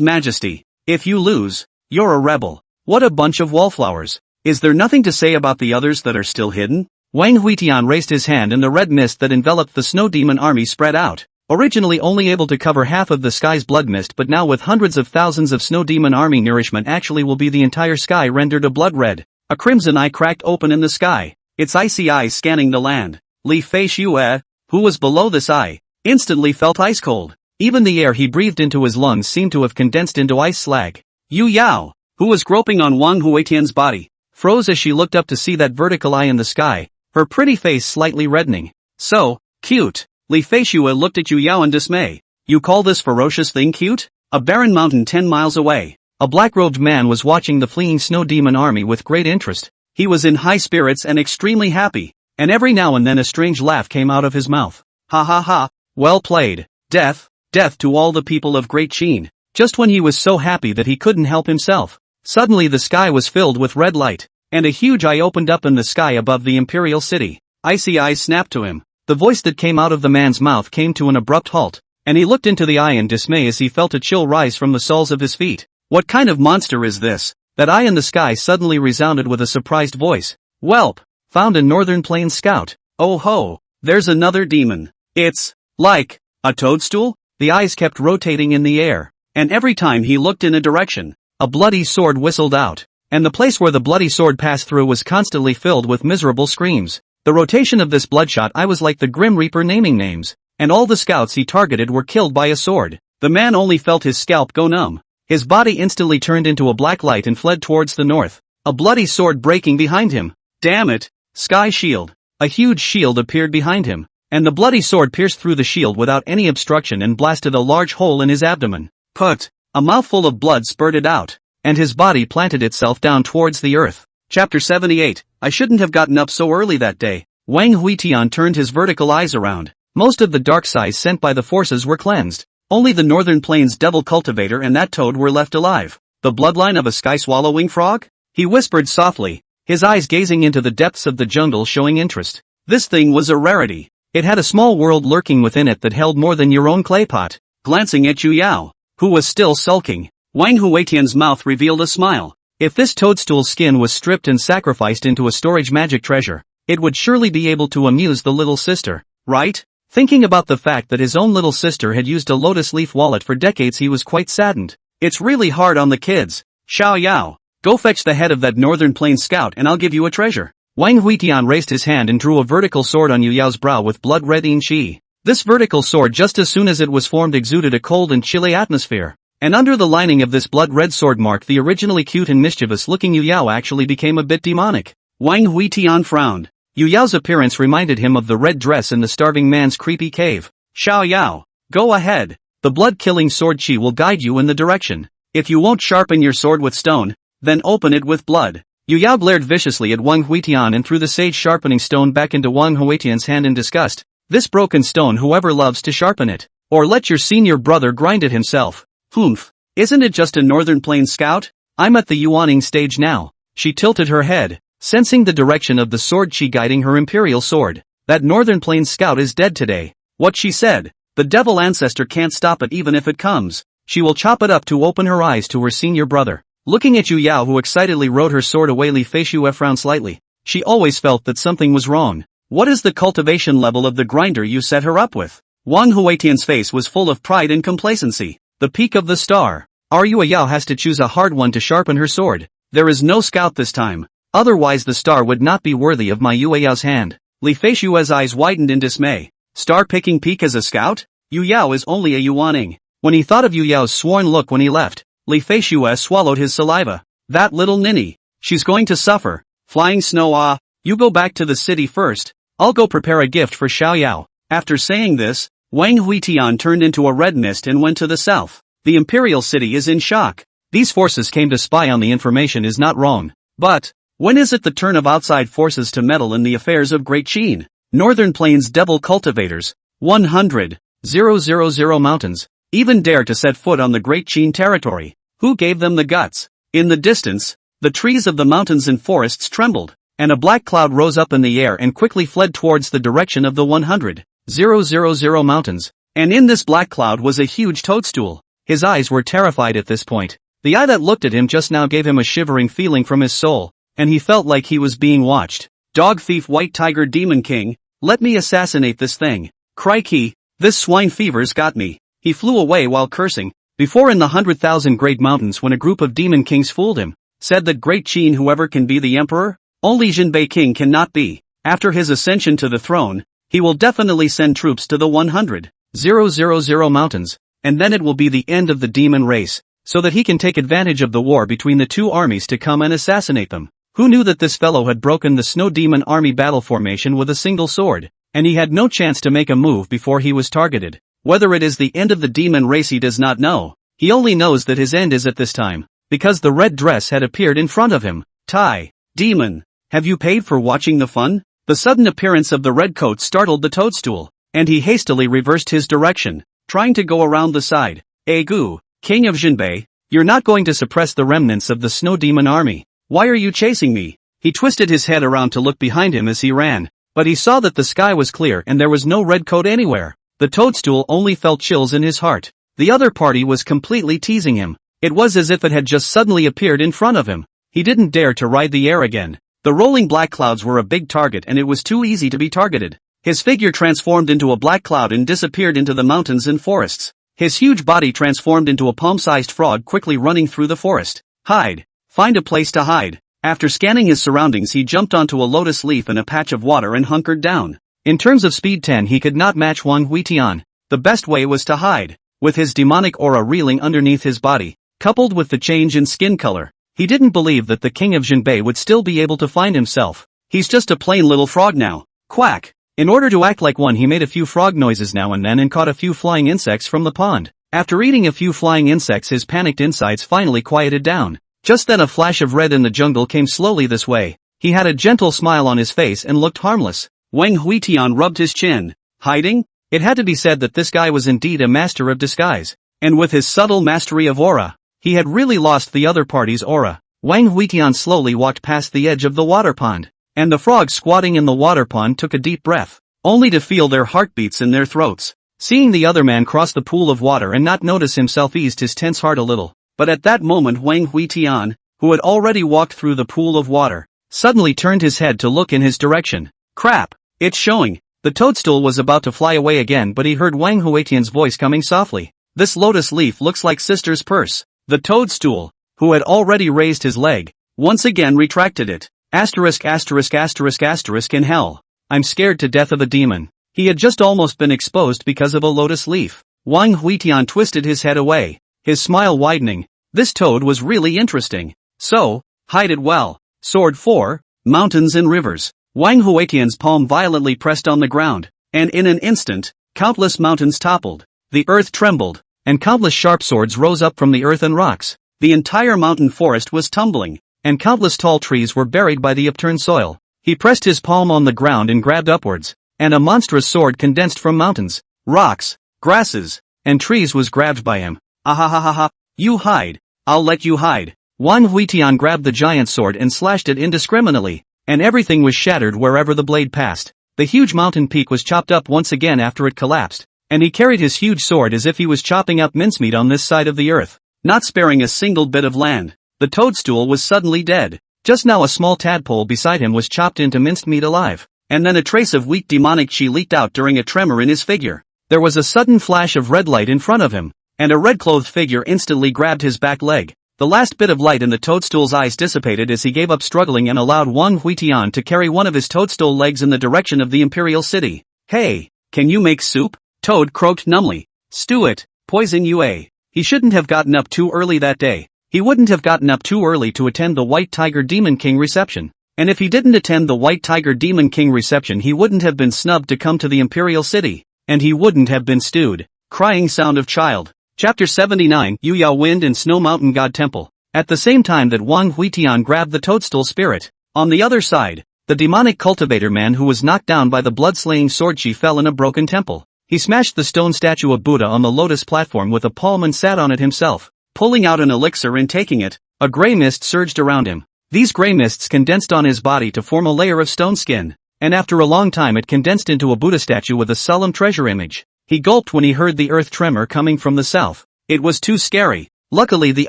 Majesty. If you lose, you're a rebel. What a bunch of wallflowers. Is there nothing to say about the others that are still hidden? Wang Huitian raised his hand and the red mist that enveloped the snow demon army spread out. Originally only able to cover half of the sky's blood mist, but now with hundreds of thousands of snow demon army nourishment actually will be the entire sky rendered a blood red. A crimson eye cracked open in the sky, its icy eyes scanning the land. Li Feishue, who was below this eye, instantly felt ice cold. Even the air he breathed into his lungs seemed to have condensed into ice slag. Yu Yao, who was groping on Wang Huitian's body, froze as she looked up to see that vertical eye in the sky, her pretty face slightly reddening. So cute. Li Feishue looked at Yu Yao in dismay. You call this ferocious thing cute? A barren mountain 10 miles away. A black-robed man was watching the fleeing snow demon army with great interest. He was in high spirits and extremely happy, and every now and then a strange laugh came out of his mouth. Ha ha ha, well played. Death, death to all the people of Great Qi. Just when he was so happy that he couldn't help himself, suddenly the sky was filled with red light, and a huge eye opened up in the sky above the imperial city. Icy eyes snapped to him. The voice that came out of the man's mouth came to an abrupt halt, and he looked into the eye in dismay as he felt a chill rise from the soles of his feet. What kind of monster is this? That eye in the sky suddenly resounded with a surprised voice. Whelp! Found a Northern Plains scout. Oh ho! There's another demon. It's like a toadstool? The eyes kept rotating in the air, and every time he looked in a direction, a bloody sword whistled out, and the place where the bloody sword passed through was constantly filled with miserable screams. The rotation of this bloodshot eye was like the Grim Reaper naming names, and all the scouts he targeted were killed by a sword. The man only felt his scalp go numb. His body instantly turned into a black light and fled towards the north, a bloody sword breaking behind him. Damn it! Sky shield! A huge shield appeared behind him, and the bloody sword pierced through the shield without any obstruction and blasted a large hole in his abdomen. Put! A mouthful of blood spurted out, and his body planted itself down towards the earth. Chapter 78. I shouldn't have gotten up so early that day. Wang Huitian turned his vertical eyes around. Most of the dark sides sent by the forces were cleansed. Only the Northern Plains devil cultivator and that toad were left alive. The bloodline of a sky-swallowing frog? He whispered softly, his eyes gazing into the depths of the jungle showing interest. This thing was a rarity. It had a small world lurking within it that held more than your own clay pot. Glancing at Yu Yao, who was still sulking, Wang Huitian's mouth revealed a smile. If this toadstool's skin was stripped and sacrificed into a storage magic treasure, it would surely be able to amuse the little sister, right? Thinking about the fact that his own little sister had used a lotus leaf wallet for decades, he was quite saddened. It's really hard on the kids. Xiao Yao, go fetch the head of that Northern Plains scout and I'll give you a treasure. Wang Huitian raised his hand and drew a vertical sword on Yu Yao's brow with blood-red qi. This vertical sword, just as soon as it was formed, exuded a cold and chilly atmosphere. And under the lining of this blood-red sword mark, the originally cute and mischievous-looking Yu Yao actually became a bit demonic. Wang Huitian frowned. Yu Yao's appearance reminded him of the red dress in the starving man's creepy cave. Xiao Yao, go ahead. The blood-killing sword qi will guide you in the direction. If you won't sharpen your sword with stone, then open it with blood. Yu Yao glared viciously at Wang Huitian and threw the sage sharpening stone back into Wang Huitian's hand in disgust. This broken stone, whoever loves to sharpen it. Or let your senior brother grind it himself. Humph. Isn't it just a Northern Plains scout? I'm at the Yuaning stage now. She tilted her head, sensing the direction of the sword qi guiding her imperial sword. That Northern Plains scout is dead today. What she said. The devil ancestor can't stop it even if it comes. She will chop it up to open her eyes to her senior brother. Looking at Yu Yao, who excitedly rode her sword away, Li Feishu frowned slightly. She always felt that something was wrong. What is the cultivation level of the grinder you set her up with? Wang Huitian's face was full of pride and complacency. The peak of the star. Yu Yao has to choose a hard one to sharpen her sword. There is no scout this time. Otherwise the star would not be worthy of my Yu Yao's hand. Li Feishu's eyes widened in dismay. Star-picking peak as a scout? Yu Yao is only a Yuaning. When he thought of Yu Yao's sworn look when he left, Li Feishu swallowed his saliva. That little ninny. She's going to suffer. Flying snow. You go back to the city first. I'll go prepare a gift for Xiao Yao. After saying this, Wang Huitian turned into a red mist and went to the south. The imperial city is in shock. These forces came to spy on the information is not wrong. But, when is it the turn of outside forces to meddle in the affairs of Great Qi? Northern Plains devil cultivators, 100,000 mountains, even dare to set foot on the Great Qi territory. Who gave them the guts? In the distance, the trees of the mountains and forests trembled, and a black cloud rose up in the air and quickly fled towards the direction of the 100,000 mountains. And in this black cloud was a huge toadstool. His eyes were terrified at this point. The eye that looked at him just now gave him a shivering feeling from his soul, and he felt like he was being watched. Dog thief white tiger demon king, let me assassinate this thing. Crikey, this swine fever's got me. He flew away while cursing. Before in the 100,000 great mountains, when a group of demon kings fooled him, said that Great Qi whoever can be the emperor, only Jinbei king cannot be. After his ascension to the throne, he will definitely send troops to the 100,000 mountains, and then it will be the end of the demon race, so that he can take advantage of the war between the two armies to come and assassinate them. Who knew that this fellow had broken the snow demon army battle formation with a single sword, and he had no chance to make a move before he was targeted. Whether it is the end of the demon race he does not know. He only knows that his end is at this time, because the red dress had appeared in front of him. Tai, demon, have you paid for watching the fun? The sudden appearance of the red coat startled the toadstool, and he hastily reversed his direction, trying to go around the side. Gu, king of Jinbei, you're not going to suppress the remnants of the snow demon army. Why are you chasing me? He twisted his head around to look behind him as he ran, but he saw that the sky was clear and there was no red coat anywhere. The toadstool only felt chills in his heart. The other party was completely teasing him. It was as if it had just suddenly appeared in front of him. He didn't dare to ride the air again. The rolling black clouds were a big target and it was too easy to be targeted. His figure transformed into a black cloud and disappeared into the mountains and forests. His huge body transformed into a palm-sized frog quickly running through the forest. Hide. Find a place to hide. After scanning his surroundings he jumped onto a lotus leaf in a patch of water and hunkered down. In terms of speed 10 he could not match Wang Huitian. The best way was to hide. With his demonic aura reeling underneath his body, coupled with the change in skin color, he didn't believe that the king of Jinbei would still be able to find himself. He's just a plain little frog now. Quack. In order to act like one he made a few frog noises now and then and caught a few flying insects from the pond. After eating a few flying insects his panicked insides finally quieted down. Just then a flash of red in the jungle came slowly this way. He had a gentle smile on his face and looked harmless. Wang Huitian rubbed his chin. Hiding? It had to be said that this guy was indeed a master of disguise. And with his subtle mastery of aura, he had really lost the other party's aura. Wang Huitian slowly walked past the edge of the water pond, and the frogs squatting in the water pond took a deep breath, only to feel their heartbeats in their throats. Seeing the other man cross the pool of water and not notice himself eased his tense heart a little. But at that moment Wang Huitian, who had already walked through the pool of water, suddenly turned his head to look in his direction. Crap! It's showing! The toadstool was about to fly away again but he heard Wang Huitian's voice coming softly. This lotus leaf looks like sister's purse. The toadstool, who had already raised his leg, once again retracted it. Asterisk asterisk asterisk asterisk in hell. I'm scared to death of a demon. He had just almost been exposed because of a lotus leaf. Wang Huitian twisted his head away, his smile widening. This toad was really interesting. So, hide it well. Sword 4, Mountains and Rivers. Wang Huitian's palm violently pressed on the ground, and in an instant, countless mountains toppled. The earth trembled, and countless sharp swords rose up from the earth and rocks. The entire mountain forest was tumbling, and countless tall trees were buried by the upturned soil. He pressed his palm on the ground and grabbed upwards, and a monstrous sword condensed from mountains, rocks, grasses, and trees was grabbed by him. Ahahaha, you hide. I'll let you hide. Wang Huitian grabbed the giant sword and slashed it indiscriminately, and everything was shattered wherever the blade passed. The huge mountain peak was chopped up once again after it collapsed, and he carried his huge sword as if he was chopping up mincemeat on this side of the earth, not sparing a single bit of land. The toadstool was suddenly dead. Just now a small tadpole beside him was chopped into minced meat alive, and then a trace of weak demonic qi leaked out during a tremor in his figure. There was a sudden flash of red light in front of him, and a red-clothed figure instantly grabbed his back leg. The last bit of light in the toadstool's eyes dissipated as he gave up struggling and allowed Wang Huitian to carry one of his toadstool legs in the direction of the imperial city. Hey, can you make soup? Toad croaked numbly. Stew it, poison UA. He shouldn't have gotten up too early that day. He wouldn't have gotten up too early to attend the White Tiger Demon King reception. And if he didn't attend the White Tiger Demon King reception he wouldn't have been snubbed to come to the imperial city. And he wouldn't have been stewed. Crying sound of child. Chapter 79 Yuyao Wind and Snow Mountain God Temple. At the same time that Wang Huitian grabbed the toadstool spirit, on the other side, the demonic cultivator man who was knocked down by the blood-slaying sword qi fell in a broken temple. He smashed the stone statue of Buddha on the lotus platform with a palm and sat on it himself. Pulling out an elixir and taking it, a gray mist surged around him. These gray mists condensed on his body to form a layer of stone skin, and after a long time it condensed into a Buddha statue with a solemn treasure image. He gulped when he heard the earth tremor coming from the south. It was too scary. Luckily the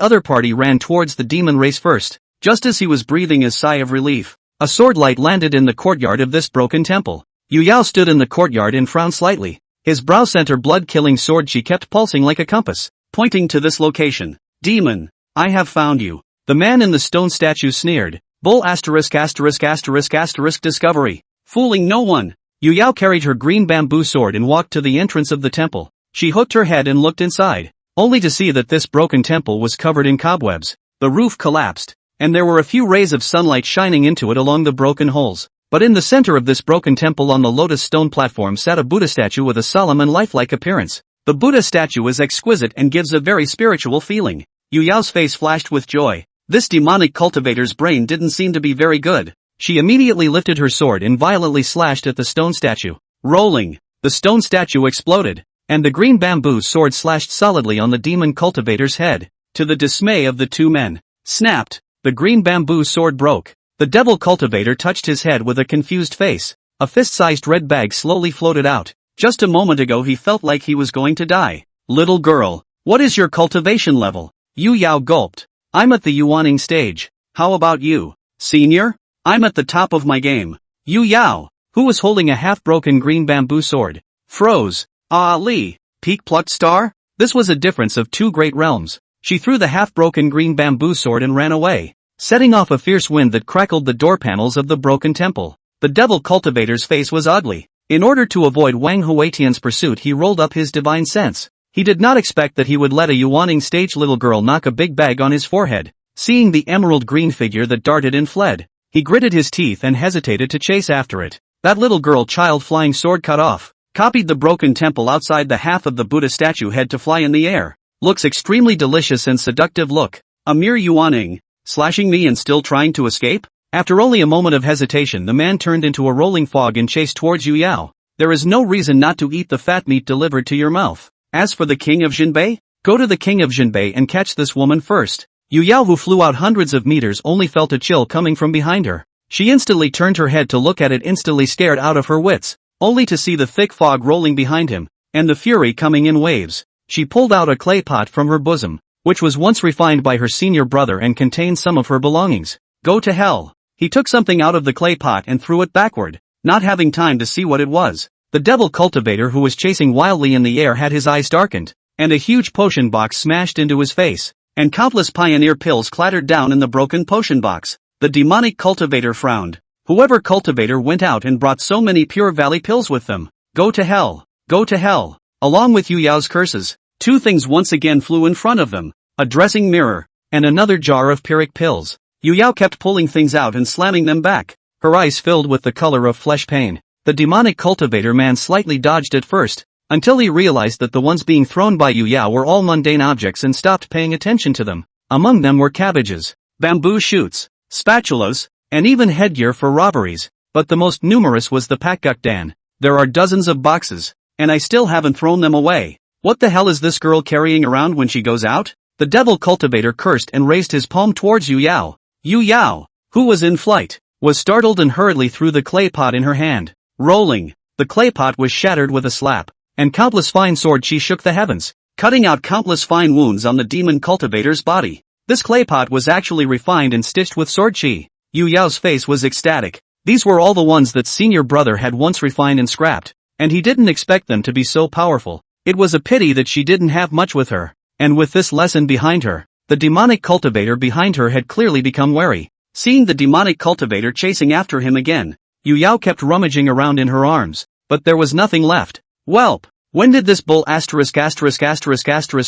other party ran towards the demon race first. Just as he was breathing a sigh of relief, a sword light landed in the courtyard of this broken temple. Yu Yao stood in the courtyard and frowned slightly. His brow center blood-killing sword qi kept pulsing like a compass, pointing to this location. Demon, I have found you. The man in the stone statue sneered. Bull asterisk asterisk asterisk asterisk discovery. Fooling no one. Yu Yao carried her green bamboo sword and walked to the entrance of the temple. She hooked her head and looked inside, only to see that this broken temple was covered in cobwebs. The roof collapsed, and there were a few rays of sunlight shining into it along the broken holes. But in the center of this broken temple on the lotus stone platform sat a Buddha statue with a solemn and lifelike appearance. The Buddha statue is exquisite and gives a very spiritual feeling. Yu Yao's face flashed with joy. This demonic cultivator's brain didn't seem to be very good. She immediately lifted her sword and violently slashed at the stone statue. Rolling, the stone statue exploded, and the green bamboo sword slashed solidly on the demon cultivator's head. To the dismay of the two men, snapped, the green bamboo sword broke. The devil cultivator touched his head with a confused face. A fist-sized red bag slowly floated out. Just a moment ago he felt like he was going to die. Little girl, what is your cultivation level? Yu Yao gulped. I'm at the yuaning stage. How about you, senior? I'm at the top of my game. Yu Yao, who was holding a half-broken green bamboo sword, froze. Ah Li, peak plucked star? This was a difference of two great realms. She threw the half-broken green bamboo sword and ran away, setting off a fierce wind that crackled the door panels of the broken temple. The devil cultivator's face was ugly. In order to avoid Wang Huatian's pursuit he rolled up his divine sense. He did not expect that he would let a yuaning stage little girl knock a big bag on his forehead. Seeing the emerald green figure that darted and fled, he gritted his teeth and hesitated to chase after it. That little girl child flying sword cut off, copied the broken temple outside the half of the Buddha statue head to fly in the air. Looks extremely delicious and seductive look. A mere yuaning, slashing me and still trying to escape? After only a moment of hesitation the man turned into a rolling fog and chased towards Yu Yao. There is no reason not to eat the fat meat delivered to your mouth. As for the king of Jinbei, go to the king of Jinbei and catch this woman first. Yu Yao, who flew out hundreds of meters, only felt a chill coming from behind her. She instantly turned her head to look at it, instantly scared out of her wits, only to see the thick fog rolling behind him, and the fury coming in waves. She pulled out a clay pot from her bosom, which was once refined by her senior brother and contained some of her belongings. Go to hell. He took something out of the clay pot and threw it backward, not having time to see what it was. The devil cultivator, who was chasing wildly in the air, had his eyes darkened, and a huge potion box smashed into his face, and countless pioneer pills clattered down in the broken potion box. The demonic cultivator frowned. Whoever cultivator went out and brought so many pure valley pills with them. Go to hell. Go to hell. Along with Yu Yao's curses, two things once again flew in front of them, a dressing mirror, and another jar of Pyrrhic pills. Yu Yao kept pulling things out and slamming them back, her eyes filled with the color of flesh pain. The demonic cultivator man slightly dodged at first, until he realized that the ones being thrown by Yu Yao were all mundane objects and stopped paying attention to them. Among them were cabbages, bamboo shoots, spatulas, and even headgear for robberies, but the most numerous was the pakgukdan. There are dozens of boxes, and I still haven't thrown them away. What the hell is this girl carrying around when she goes out? The devil cultivator cursed and raised his palm towards Yu Yao. Yu Yao, who was in flight, was startled and hurriedly threw the clay pot in her hand. Rolling, the clay pot was shattered with a slap, and countless fine sword chi shook the heavens, cutting out countless fine wounds on the demon cultivator's body. This clay pot was actually refined and stitched with sword chi. Yu Yao's face was ecstatic. These were all the ones that senior brother had once refined and scrapped, and he didn't expect them to be so powerful. It was a pity that she didn't have much with her, and with this lesson behind her, the demonic cultivator behind her had clearly become wary. Seeing the demonic cultivator chasing after him again, Yu Yao kept rummaging around in her arms, but there was nothing left. Welp, when did this bull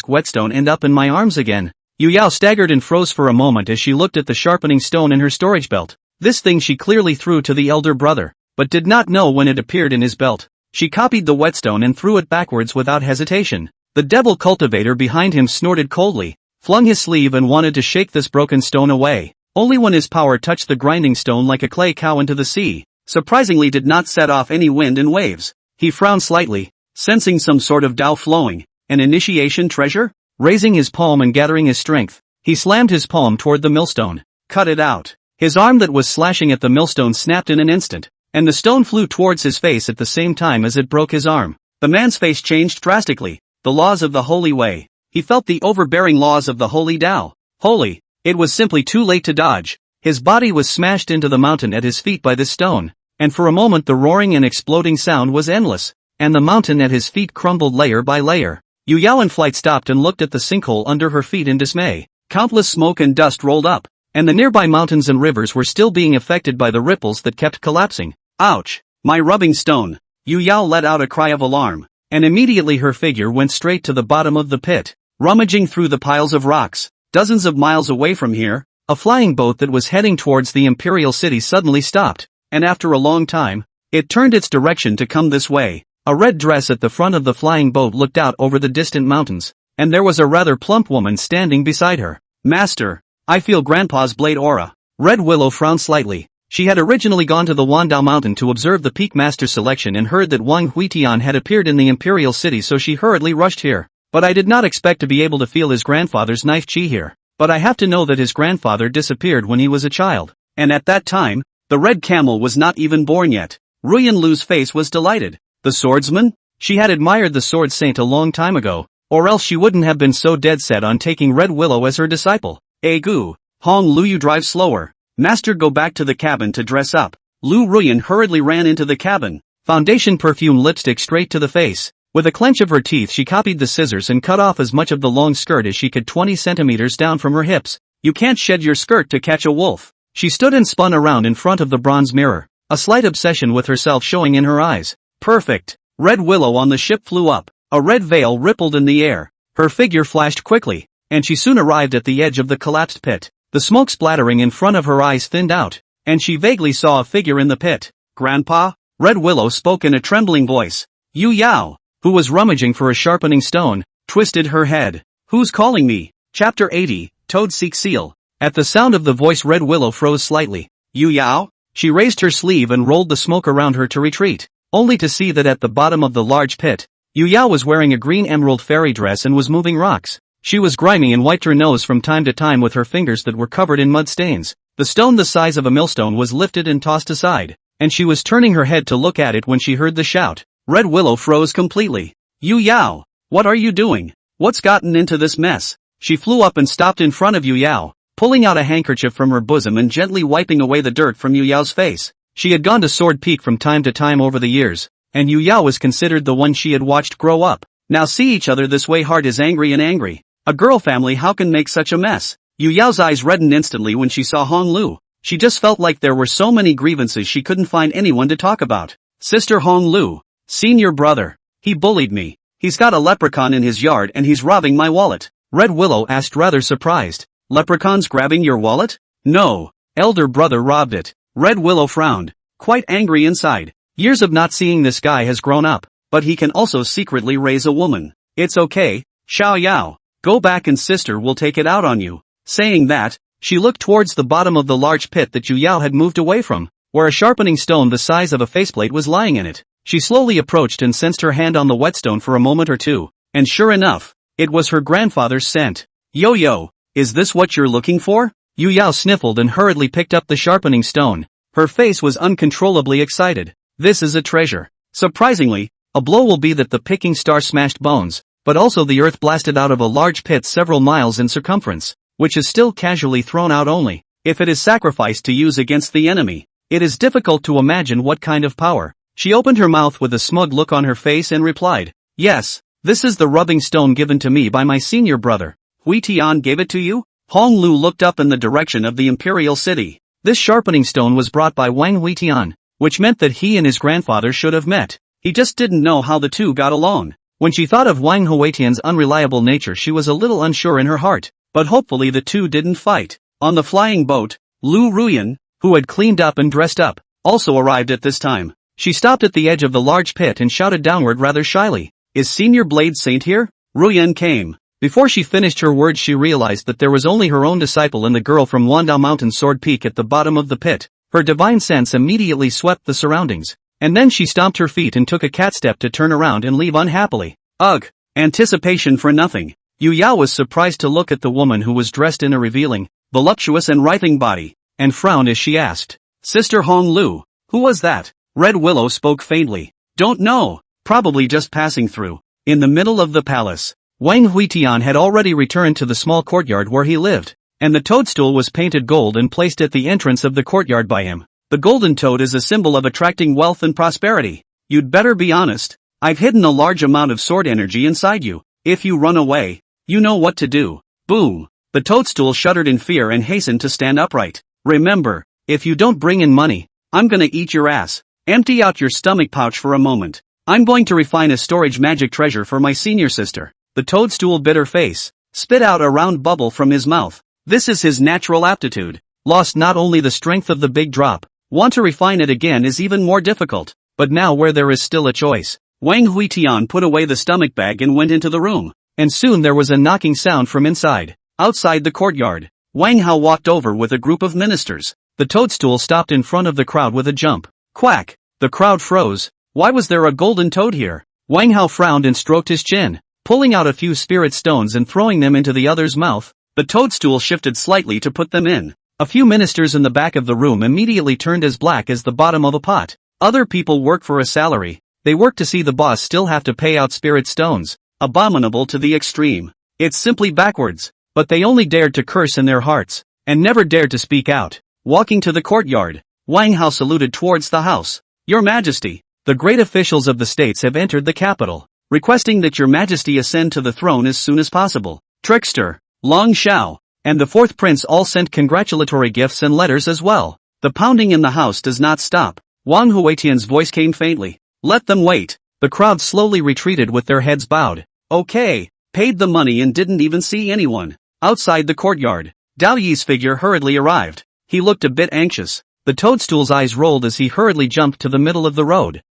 whetstone end up in my arms again? Yu Yao staggered and froze for a moment as she looked at the sharpening stone in her storage belt. This thing she clearly threw to the elder brother, but did not know when it appeared in his belt. She copied the whetstone and threw it backwards without hesitation. The devil cultivator behind him snorted coldly, flung his sleeve and wanted to shake this broken stone away. Only when his power touched the grinding stone like a clay cow into the sea, surprisingly did not set off any wind and waves. He frowned slightly, sensing some sort of Tao flowing. An initiation treasure? Raising his palm and gathering his strength, he slammed his palm toward the millstone. Cut it out. His arm that was slashing at the millstone snapped in an instant, and the stone flew towards his face at the same time as it broke his arm. The man's face changed drastically. The laws of the holy way. He felt the overbearing laws of the holy Tao. Holy. It was simply too late to dodge. His body was smashed into the mountain at his feet by this stone, and for a moment the roaring and exploding sound was endless, and the mountain at his feet crumbled layer by layer. Yu Yao in flight stopped and looked at the sinkhole under her feet in dismay. Countless smoke and dust rolled up, and the nearby mountains and rivers were still being affected by the ripples that kept collapsing. Ouch! My rubbing stone! Yu Yao let out a cry of alarm, and immediately her figure went straight to the bottom of the pit, rummaging through the piles of rocks. Dozens of miles away from here, a flying boat that was heading towards the imperial city suddenly stopped, and after a long time, it turned its direction to come this way. A red dress at the front of the flying boat looked out over the distant mountains, and there was a rather plump woman standing beside her. Master, I feel Grandpa's blade aura. Red Willow frowned slightly. She had originally gone to the Wandao Mountain to observe the peak master selection and heard that Wang Huitian had appeared in the Imperial City, so she hurriedly rushed here. But I did not expect to be able to feel his grandfather's knife chi here. But I have to know that his grandfather disappeared when he was a child. And at that time, the red camel was not even born yet. Ruyan Lu's face was delighted. The swordsman? She had admired the sword saint a long time ago, or else she wouldn't have been so dead set on taking Red Willow as her disciple. Gu, Hong Lu, you drive slower. Master, go back to the cabin to dress up. Lu Ruyan hurriedly ran into the cabin. Foundation, perfume, lipstick straight to the face. With a clench of her teeth she copied the scissors and cut off as much of the long skirt as she could, 20 centimeters down from her hips. You can't shed your skirt to catch a wolf. She stood and spun around in front of the bronze mirror, a slight obsession with herself showing in her eyes. Perfect. Red Willow on the ship flew up. A red veil rippled in the air. Her figure flashed quickly, and she soon arrived at the edge of the collapsed pit. The smoke splattering in front of her eyes thinned out, and she vaguely saw a figure in the pit. Grandpa? Red Willow spoke in a trembling voice. Yu Yao, who was rummaging for a sharpening stone, twisted her head. Who's calling me? Chapter 80, Toad Seek Seal. At the sound of the voice Red Willow froze slightly. Yu Yao? She raised her sleeve and rolled the smoke around her to retreat, only to see that at the bottom of the large pit, Yu Yao was wearing a green emerald fairy dress and was moving rocks. She was grimy and wiped her nose from time to time with her fingers that were covered in mud stains. The stone the size of a millstone was lifted and tossed aside, and she was turning her head to look at it when she heard the shout. Red Willow froze completely. Yu Yao, what are you doing? What's gotten into this mess? She flew up and stopped in front of Yu Yao, pulling out a handkerchief from her bosom and gently wiping away the dirt from Yu Yao's face. She had gone to Sword Peak from time to time over the years, and Yu Yao was considered the one she had watched grow up. Now see each other this way, heart is angry and angry. A girl family, how can make such a mess? Yu Yao's eyes reddened instantly when she saw Hong Lu. She just felt like there were so many grievances she couldn't find anyone to talk about. Sister Hong Lu. Senior brother. He bullied me. He's got a leprechaun in his yard and he's robbing my wallet. Red Willow asked, rather surprised. Leprechauns grabbing your wallet? No. Elder brother robbed it. Red Willow frowned, quite angry inside. Years of not seeing this guy has grown up, but he can also secretly raise a woman. It's okay, Xiao Yao. Go back and sister will take it out on you. Saying that, she looked towards the bottom of the large pit that Yu Yao had moved away from, where a sharpening stone the size of a faceplate was lying in it. She slowly approached and sensed her hand on the whetstone for a moment or two, and sure enough, it was her grandfather's scent. Yo, is this what you're looking for? Yu Yao sniffled and hurriedly picked up the sharpening stone. Her face was uncontrollably excited. This is a treasure. Surprisingly, a blow will be that the picking star smashed bones, but also the earth blasted out of a large pit several miles in circumference, which is still casually thrown out only if it is sacrificed to use against the enemy. It is difficult to imagine what kind of power. She opened her mouth with a smug look on her face and replied, yes, this is the rubbing stone given to me by my senior brother. Hui Tian gave it to you? Hong Lu looked up in the direction of the Imperial City. This sharpening stone was brought by Wang Huitian, which meant that he and his grandfather should have met. He just didn't know how the two got along. When she thought of Wang Huitian's unreliable nature, she was a little unsure in her heart, but hopefully the two didn't fight. On the flying boat, Lu Ruyan, who had cleaned up and dressed up, also arrived at this time. She stopped at the edge of the large pit and shouted downward rather shyly, is Senior Blade Saint here? Ruyan came. Before she finished her words she realized that there was only her own disciple and the girl from Wandao Mountain Sword Peak at the bottom of the pit. Her divine sense immediately swept the surroundings, and then she stomped her feet and took a cat step to turn around and leave unhappily. Ugh, anticipation for nothing. Yu Yao was surprised to look at the woman who was dressed in a revealing, voluptuous and writhing body, and frowned as she asked, Sister Hong Lu, who was that? Red Willow spoke faintly. Don't know, probably just passing through. In the middle of the palace, Wang Huitian had already returned to the small courtyard where he lived, and the toadstool was painted gold and placed at the entrance of the courtyard by him. The golden toad is a symbol of attracting wealth and prosperity. You'd better be honest. I've hidden a large amount of sword energy inside you. If you run away, you know what to do. Boom. The toadstool shuddered in fear and hastened to stand upright. Remember, if you don't bring in money, I'm gonna eat your ass. Empty out your stomach pouch for a moment. I'm going to refine a storage magic treasure for my senior sister. The toadstool bit her face, spit out a round bubble from his mouth. This is his natural aptitude. Lost not only the strength of the big drop, want to refine it again is even more difficult. But now where there is still a choice, Wang Huitian put away the stomach bag and went into the room. And soon there was a knocking sound from inside. Outside the courtyard, Wang Hao walked over with a group of ministers. The toadstool stopped in front of the crowd with a jump. Quack! The crowd froze. Why was there a golden toad here? Wang Hao frowned and stroked his chin, pulling out a few spirit stones and throwing them into the other's mouth. The toadstool shifted slightly to put them in. A few ministers in the back of the room immediately turned as black as the bottom of a pot. Other people work for a salary. They work to see the boss still have to pay out spirit stones. Abominable to the extreme. It's simply backwards. But they only dared to curse in their hearts, and never dared to speak out. Walking to the courtyard, Wang Hao saluted towards the house. Your Majesty, the great officials of the states have entered the capital, requesting that your Majesty ascend to the throne as soon as possible. Trickster, Long Xiao, and the fourth prince all sent congratulatory gifts and letters as well. The pounding in the house does not stop. Wang Huitian's voice came faintly. Let them wait. The crowd slowly retreated with their heads bowed. Okay, paid the money and didn't even see anyone. Outside the courtyard, Dao Yi's figure hurriedly arrived. He looked a bit anxious. The toadstool's eyes rolled as he hurriedly jumped to the middle of the road.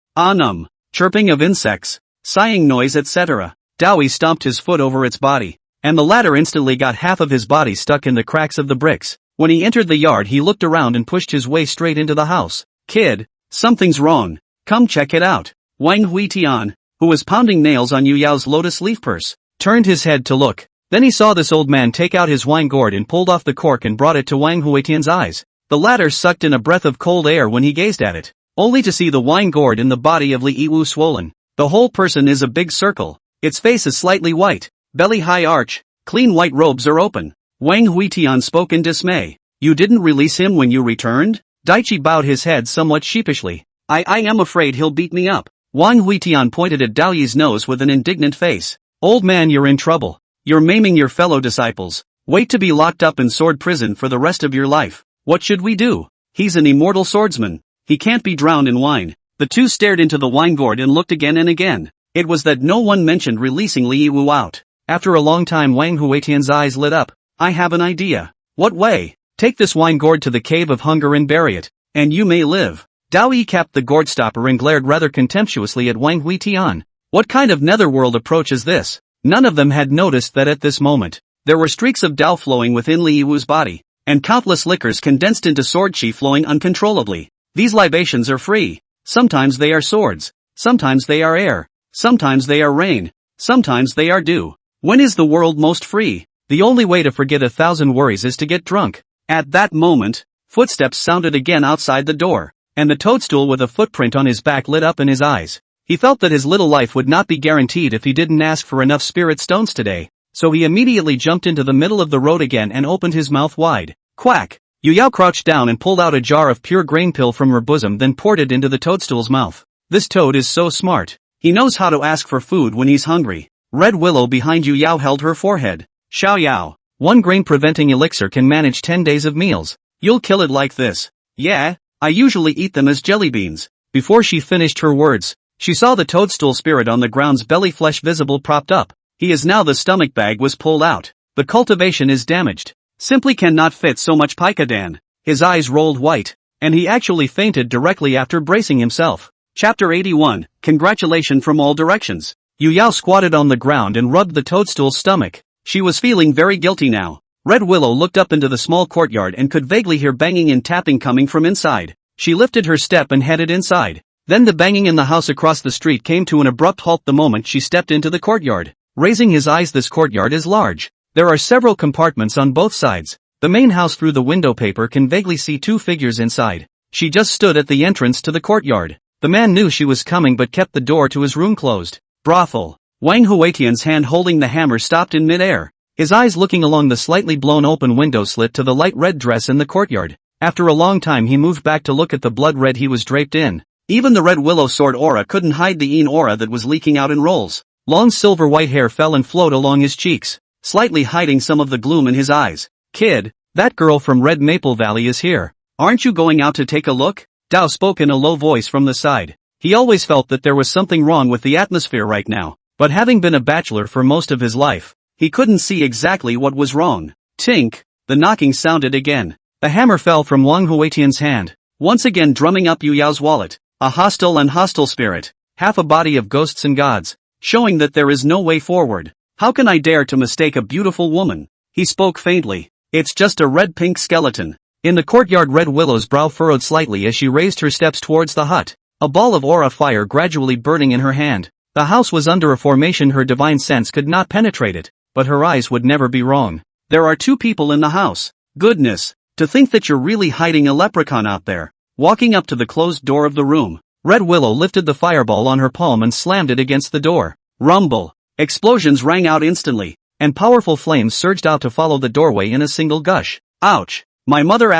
Chirping of insects, sighing noise, etc. Dao Yi stomped his foot over its body, and the latter instantly got half of his body stuck in the cracks of the bricks. When he entered the yard, he looked around and pushed his way straight into the house. Kid, something's wrong. Come check it out. Wang Huitian, who was pounding nails on Yu Yao's lotus leaf purse, turned his head to look. Then he saw this old man take out his wine gourd and pulled off the cork and brought it to Wang Huitian's eyes. The latter sucked in a breath of cold air when he gazed at it, only to see the wine gourd in the body of Li Yiwu swollen. The whole person is a big circle. Its face is slightly white, belly high arch, clean white robes are open. Wang Huitian spoke in dismay. You didn't release him when you returned? Daichi bowed his head somewhat sheepishly. I am afraid he'll beat me up. Wang Huitian pointed at Dao Yi's nose with an indignant face. Old man, you're in trouble. You're maiming your fellow disciples. Wait to be locked up in sword prison for the rest of your life. What should we do? He's an immortal swordsman. He can't be drowned in wine. The two stared into the wine gourd and looked again and again. It was that no one mentioned releasing Li Yiwu out. After a long time, Wang Huitian's eyes lit up. I have an idea. What way? Take this wine gourd to the cave of hunger and bury it, and you may live. Dao Yi capped the gourd stopper and glared rather contemptuously at Wang Huitian. What kind of netherworld approach is this? None of them had noticed that at this moment, there were streaks of Dao flowing within Li Yiwu's body, and countless liquors condensed into sword qi flowing uncontrollably. These libations are free. Sometimes they are swords, sometimes they are air, sometimes they are rain, sometimes they are dew. When is the world most free? The only way to forget 1,000 worries is to get drunk. At that moment, footsteps sounded again outside the door, and the toadstool with a footprint on his back lit up in his eyes. He felt that his little life would not be guaranteed if he didn't ask for enough spirit stones today, so he immediately jumped into the middle of the road again and opened his mouth wide. Quack! Yu Yao crouched down and pulled out a jar of pure grain pill from her bosom, then poured it into the toadstool's mouth. This toad is so smart. He knows how to ask for food when he's hungry. Red Willow behind Yu Yao held her forehead. Xiao Yao, 1 grain preventing elixir can manage 10 days of meals. You'll kill it like this. Yeah, I usually eat them as jelly beans. Before she finished her words, she saw the toadstool spirit on the ground's belly, flesh visible, propped up. He is now. The stomach bag was pulled out. The cultivation is damaged. Simply cannot fit so much picadan. His eyes rolled white, and he actually fainted directly after bracing himself. Chapter 81, Congratulation from all directions. Yu Yao squatted on the ground and rubbed the toadstool's stomach. She was feeling very guilty now. Red Willow looked up into the small courtyard and could vaguely hear banging and tapping coming from inside. She lifted her step and headed inside. Then the banging in the house across the street came to an abrupt halt the moment she stepped into the courtyard. Raising his eyes, this courtyard is large. There are several compartments on both sides. The main house, through the window paper, can vaguely see 2 figures inside. She just stood at the entrance to the courtyard. The man knew she was coming but kept the door to his room closed. Brothel. Wang Huitian's hand holding the hammer stopped in midair. His eyes looking along the slightly blown open window slit to the light red dress in the courtyard. After a long time he moved back to look at the blood red he was draped in. Even the Red Willow sword aura couldn't hide the Yin aura that was leaking out in rolls. Long silver white hair fell and flowed along his cheeks, slightly hiding some of the gloom in his eyes. Kid, that girl from Red Maple Valley is here. Aren't you going out to take a look? Dao spoke in a low voice from the side. He always felt that there was something wrong with the atmosphere right now, but having been a bachelor for most of his life, he couldn't see exactly what was wrong. Tink, the knocking sounded again. The hammer fell from Wang Huitian's hand, once again drumming up Yu Yao's wallet. A hostile and hostile spirit. half a body of ghosts and gods, showing that there is no way forward. How can I dare to mistake a beautiful woman? He spoke faintly. It's just a red-pink skeleton. In the courtyard, Red Willow's brow furrowed slightly as she raised her steps towards the hut, a ball of aura fire gradually burning in her hand. The house was under a formation her divine sense could not penetrate it, but her eyes would never be wrong. There are 2 people in the house. Goodness, to think that you're really hiding a leprechaun out there. Walking up to the closed door of the room, Red Willow lifted the fireball on her palm and slammed it against the door. Rumble. Explosions rang out instantly, and powerful flames surged out to follow the doorway in a single gush. Ouch! My mother *********.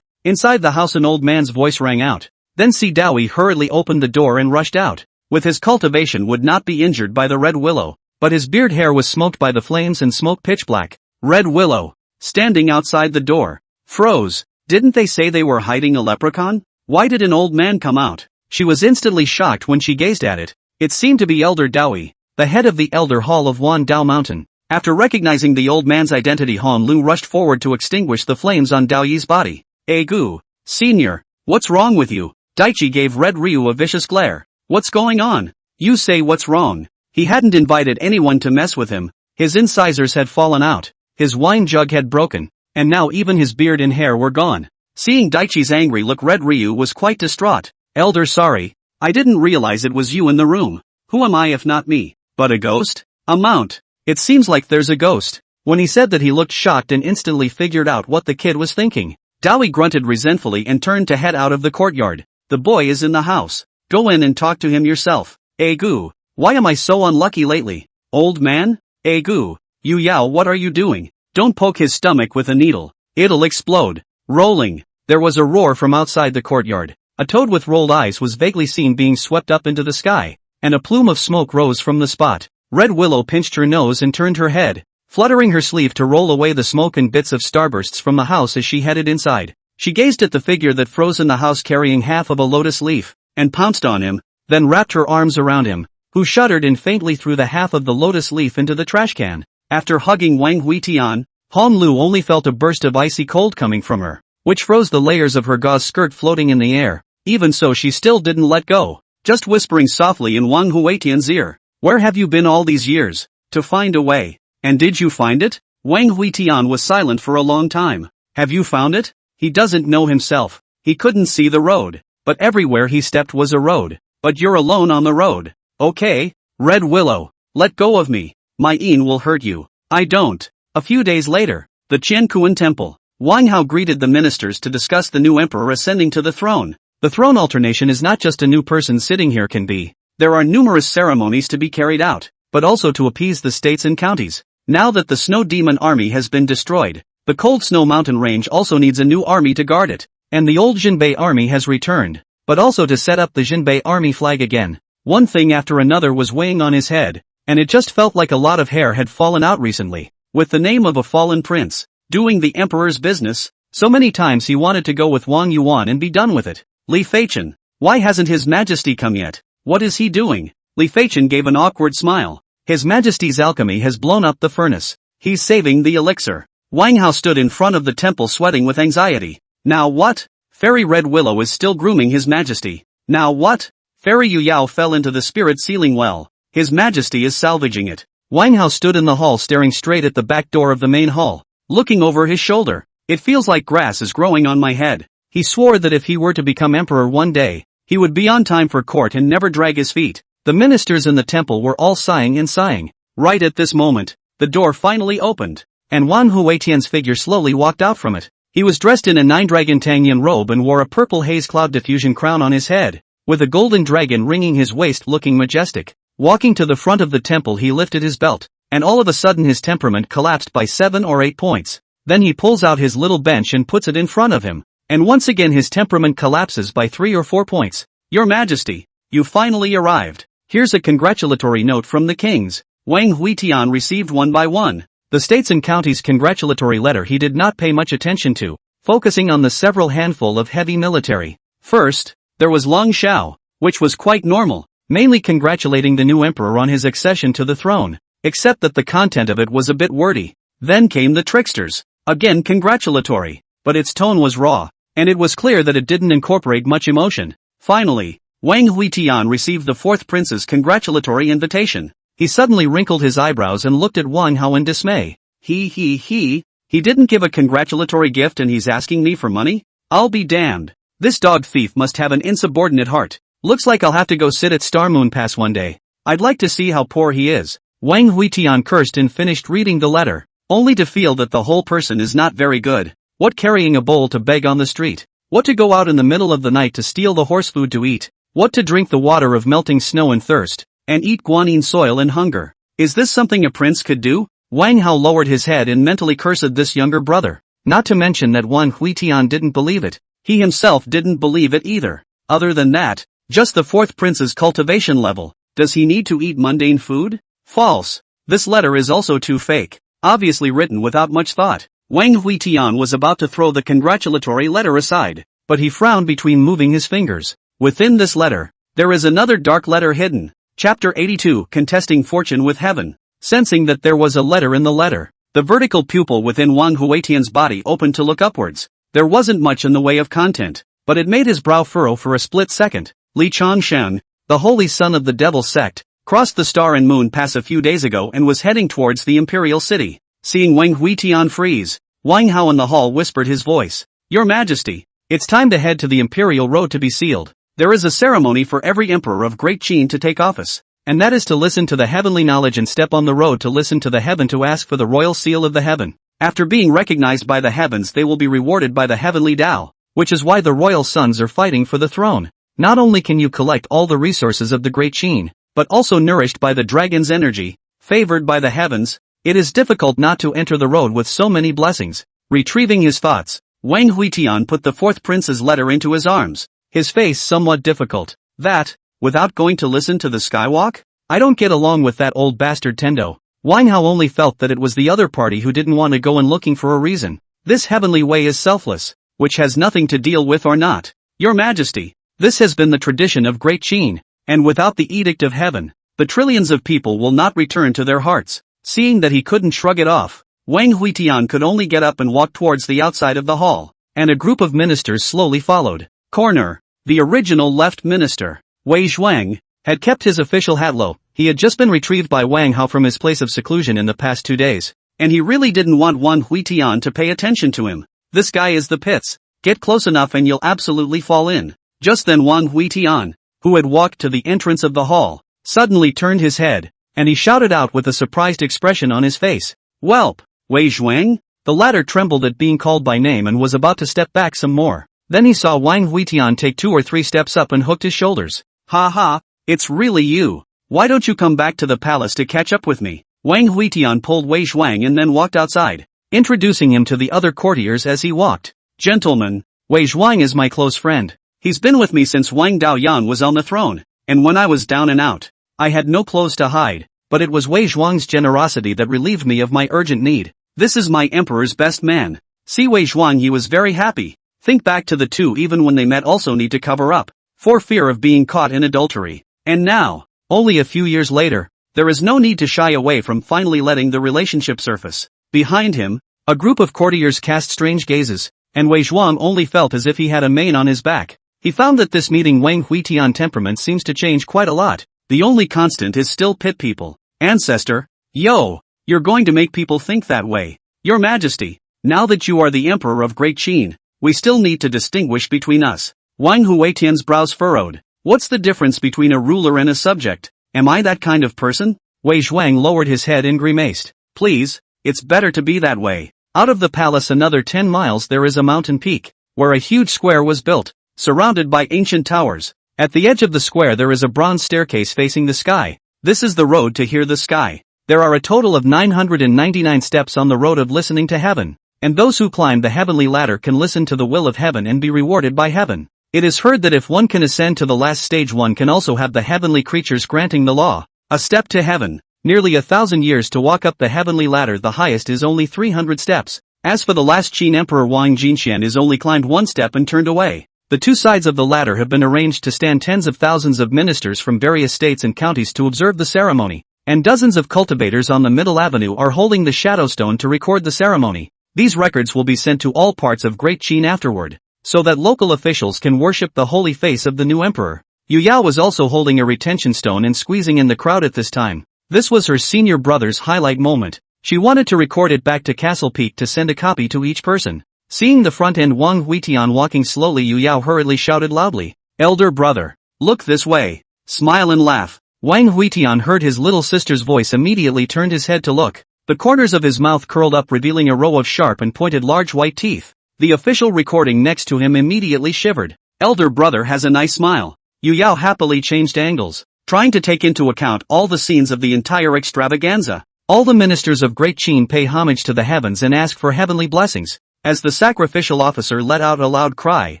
Inside the house an old man's voice rang out. Then Si Dowie hurriedly opened the door and rushed out. With his cultivation would not be injured by the Red Willow, but his beard hair was smoked by the flames and smoke pitch black. Red Willow, standing outside the door, froze. Didn't they say they were hiding a leprechaun? Why did an old man come out? She was instantly shocked when she gazed at it. It seemed to be Elder Dowie, the head of the Elder Hall of Wan Dao Mountain. After recognizing the old man's identity, Han Lu rushed forward to extinguish the flames on Daoyi's body. Gu, Senior, what's wrong with you? Daichi gave Red Ryu a vicious glare. What's going on? You say what's wrong. He hadn't invited anyone to mess with him. His incisors had fallen out, his wine jug had broken, and now even his beard and hair were gone. Seeing Daichi's angry look, Red Ryu was quite distraught. Elder, sorry. I didn't realize it was you in the room. Who am I if not me? But a ghost? A mount. It seems like there's a ghost. When he said that, he looked shocked and instantly figured out what the kid was thinking. Dowie grunted resentfully and turned to head out of the courtyard. The boy is in the house. Go in and talk to him yourself. Gu, why am I so unlucky lately? Old man? Gu, Yu Yao, what are you doing? Don't poke his stomach with a needle. It'll explode. Rolling. There was a roar from outside the courtyard. A toad with rolled eyes was vaguely seen being swept up into the sky, and a plume of smoke rose from the spot. Red Willow pinched her nose and turned her head, fluttering her sleeve to roll away the smoke and bits of starbursts from the house as she headed inside. She gazed at the figure that froze in the house carrying half of a lotus leaf, and pounced on him, then wrapped her arms around him, who shuddered and faintly threw the half of the lotus leaf into the trash can. After hugging Wang Huitian, Han Lu only felt a burst of icy cold coming from her, which froze the layers of her gauze skirt floating in the air. Even so, she still didn't let go, just whispering softly in Wang Huitian's ear. Where have you been all these years? To find a way. And did you find it? Wang Huitian was silent for a long time. Have you found it? He doesn't know himself. He couldn't see the road, but everywhere he stepped was a road. But you're alone on the road. Okay, Red Willow, let go of me. My Yin will hurt you. I don't. A few days later, the Qiankuan Temple. Wang Hao greeted the ministers to discuss the new emperor ascending to the throne. The throne alternation is not just a new person sitting here can be. There are numerous ceremonies to be carried out, but also to appease the states and counties. Now that the Snow Demon army has been destroyed, the Cold Snow Mountain Range also needs a new army to guard it, and the old Jinbei army has returned, but also to set up the Jinbei army flag again. One thing after another was weighing on his head, and it just felt like a lot of hair had fallen out recently. With the name of a fallen prince, doing the emperor's business, so many times he wanted to go with Wang Yuan and be done with it. Li Feichen, why hasn't His Majesty come yet? What is he doing? Li Feichen gave an awkward smile. His Majesty's alchemy has blown up the furnace. He's saving the elixir. Wang Hao stood in front of the temple sweating with anxiety. Now what? Fairy Red Willow is still grooming His Majesty. Now what? Fairy Yu Yao fell into the spirit sealing well. His Majesty is salvaging it. Wang Hao stood in the hall staring straight at the back door of the main hall, looking over his shoulder. It feels like grass is growing on my head. He swore that if he were to become emperor one day, he would be on time for court and never drag his feet. The ministers in the temple were all sighing and sighing. Right at this moment, the door finally opened, and Wan Huitian's figure slowly walked out from it. He was dressed in a 9-dragon Tangyan robe and wore a purple haze cloud diffusion crown on his head, with a golden dragon ringing his waist, looking majestic. Walking to the front of the temple, he lifted his belt, and all of a sudden his temperament collapsed by 7 or 8 points. Then he pulls out his little bench and puts it in front of him, and once again his temperament collapses by 3 or 4 points. Your Majesty, you finally arrived. Here's a congratulatory note from the kings. Wang Huitian received one by one. The states and counties' congratulatory letter he did not pay much attention to, focusing on the several handful of heavy military. First, there was Long Shao, which was quite normal, mainly congratulating the new emperor on his accession to the throne, except that the content of it was a bit wordy. Then came the tricksters, again congratulatory, but its tone was raw, and it was clear that it didn't incorporate much emotion. Finally, Wang Huitian received the fourth prince's congratulatory invitation. He suddenly wrinkled his eyebrows and looked at Wang Hao in dismay. He didn't give a congratulatory gift and he's asking me for money? I'll be damned. This dog thief must have an insubordinate heart. Looks like I'll have to go sit at Star Moon Pass one day. I'd like to see how poor he is. Wang Huitian cursed and finished reading the letter, only to feel that the whole person is not very good. What carrying a bowl to beg on the street? What to go out in the middle of the night to steal the horse food to eat? What to drink the water of melting snow and thirst, and eat guanine soil and hunger? Is this something a prince could do? Wang Hao lowered his head and mentally cursed this younger brother. Not to mention that Wang Huitian didn't believe it. He himself didn't believe it either. Other than that, just the fourth prince's cultivation level. Does he need to eat mundane food? False. This letter is also too fake. Obviously written without much thought. Wang Huitian was about to throw the congratulatory letter aside, but he frowned between moving his fingers. Within this letter, there is another dark letter hidden. Chapter 82, Contesting Fortune with Heaven. Sensing that there was a letter in the letter, the vertical pupil within Wang Huitian's body opened to look upwards. There wasn't much in the way of content, but it made his brow furrow for a split second. Li Changshan, the holy son of the devil sect, crossed the star and moon pass a few days ago and was heading towards the imperial city. Seeing Wang Huitian freeze, Wang Hao in the hall whispered his voice. Your Majesty, it's time to head to the imperial road to be sealed. There is a ceremony for every emperor of Great Qin to take office, and that is to listen to the heavenly knowledge and step on the road to listen to the heaven to ask for the royal seal of the heaven. After being recognized by the heavens they will be rewarded by the heavenly Tao, which is why the royal sons are fighting for the throne. Not only can you collect all the resources of the Great Qin, but also nourished by the dragon's energy, favored by the heavens, it is difficult not to enter the road with so many blessings. Retrieving his thoughts, Wang Huitian put the fourth prince's letter into his arms, his face somewhat difficult. That, without going to listen to the skywalk? I don't get along with that old bastard Tendo. Wang Hao only felt that it was the other party who didn't want to go and looking for a reason. This heavenly way is selfless, which has nothing to deal with or not. Your Majesty, this has been the tradition of Great Qin, and without the edict of heaven, the trillions of people will not return to their hearts. Seeing that he couldn't shrug it off, Wang Huitian could only get up and walk towards the outside of the hall, and a group of ministers slowly followed. Corner, the original left minister, Wei Zhuang, had kept his official hat low. He had just been retrieved by Wang Hao from his place of seclusion in the past 2 days, and he really didn't want Wang Huitian to pay attention to him. This guy is the pits. Get close enough and you'll absolutely fall in. Just then Wang Huitian, who had walked to the entrance of the hall, suddenly turned his head, and he shouted out with a surprised expression on his face. Whelp! Wei Zhuang? The latter trembled at being called by name and was about to step back some more. Then he saw Wang Huitian take 2 or 3 steps up and hooked his shoulders. Ha ha, it's really you. Why don't you come back to the palace to catch up with me? Wang Huitian pulled Wei Zhuang and then walked outside, introducing him to the other courtiers as he walked. Gentlemen, Wei Zhuang is my close friend. He's been with me since Wang Daoyan was on the throne, and when I was down and out, I had no clothes to hide, but it was Wei Zhuang's generosity that relieved me of my urgent need. This is my emperor's best man. See Wei Zhuang, he was very happy. Think back to the two even when they met also need to cover up, for fear of being caught in adultery. And now, only a few years later, there is no need to shy away from finally letting the relationship surface. Behind him, a group of courtiers cast strange gazes, and Wei Zhuang only felt as if he had a mane on his back. He found that this meeting Wang Huitian temperament seems to change quite a lot. The only constant is still pit people. Ancestor, yo, you're going to make people think that way. Your Majesty, now that you are the emperor of Great Qin, we still need to distinguish between us. Wang Huitian's brows furrowed. What's the difference between a ruler and a subject? Am I that kind of person? Wei Zhuang lowered his head and grimaced. Please, it's better to be that way. Out of the palace another 10 miles there is a mountain peak, where a huge square was built, surrounded by ancient towers. At the edge of the square there is a bronze staircase facing the sky. This is the road to hear the sky. There are a total of 999 steps on the road of listening to heaven, and those who climb the heavenly ladder can listen to the will of heaven and be rewarded by heaven. It is heard that if one can ascend to the last stage one can also have the heavenly creatures granting the law. A step to heaven. Nearly 1,000 years to walk up the heavenly ladder. The highest is only 300 steps. As for the last Qin Emperor Wang Jinxian is only climbed 1 step and turned away. The 2 sides of the ladder have been arranged to stand tens of thousands of ministers from various states and counties to observe the ceremony, and dozens of cultivators on the middle avenue are holding the shadow stone to record the ceremony. These records will be sent to all parts of Great Qin afterward, so that local officials can worship the holy face of the new emperor. Yu Yao was also holding a retention stone and squeezing in the crowd at this time. This was her senior brother's highlight moment. She wanted to record it back to Castle Peak to send a copy to each person. Seeing the front end Wang Huitian walking slowly, Yu Yao hurriedly shouted loudly, "Elder brother, look this way. Smile and laugh." Wang Huitian heard his little sister's voice, immediately turned his head to look. The corners of his mouth curled up, revealing a row of sharp and pointed large white teeth. The official recording next to him immediately shivered. Elder brother has a nice smile. Yu Yao happily changed angles, trying to take into account all the scenes of the entire extravaganza. All the ministers of Great Qin pay homage to the heavens and ask for heavenly blessings. As the sacrificial officer let out a loud cry,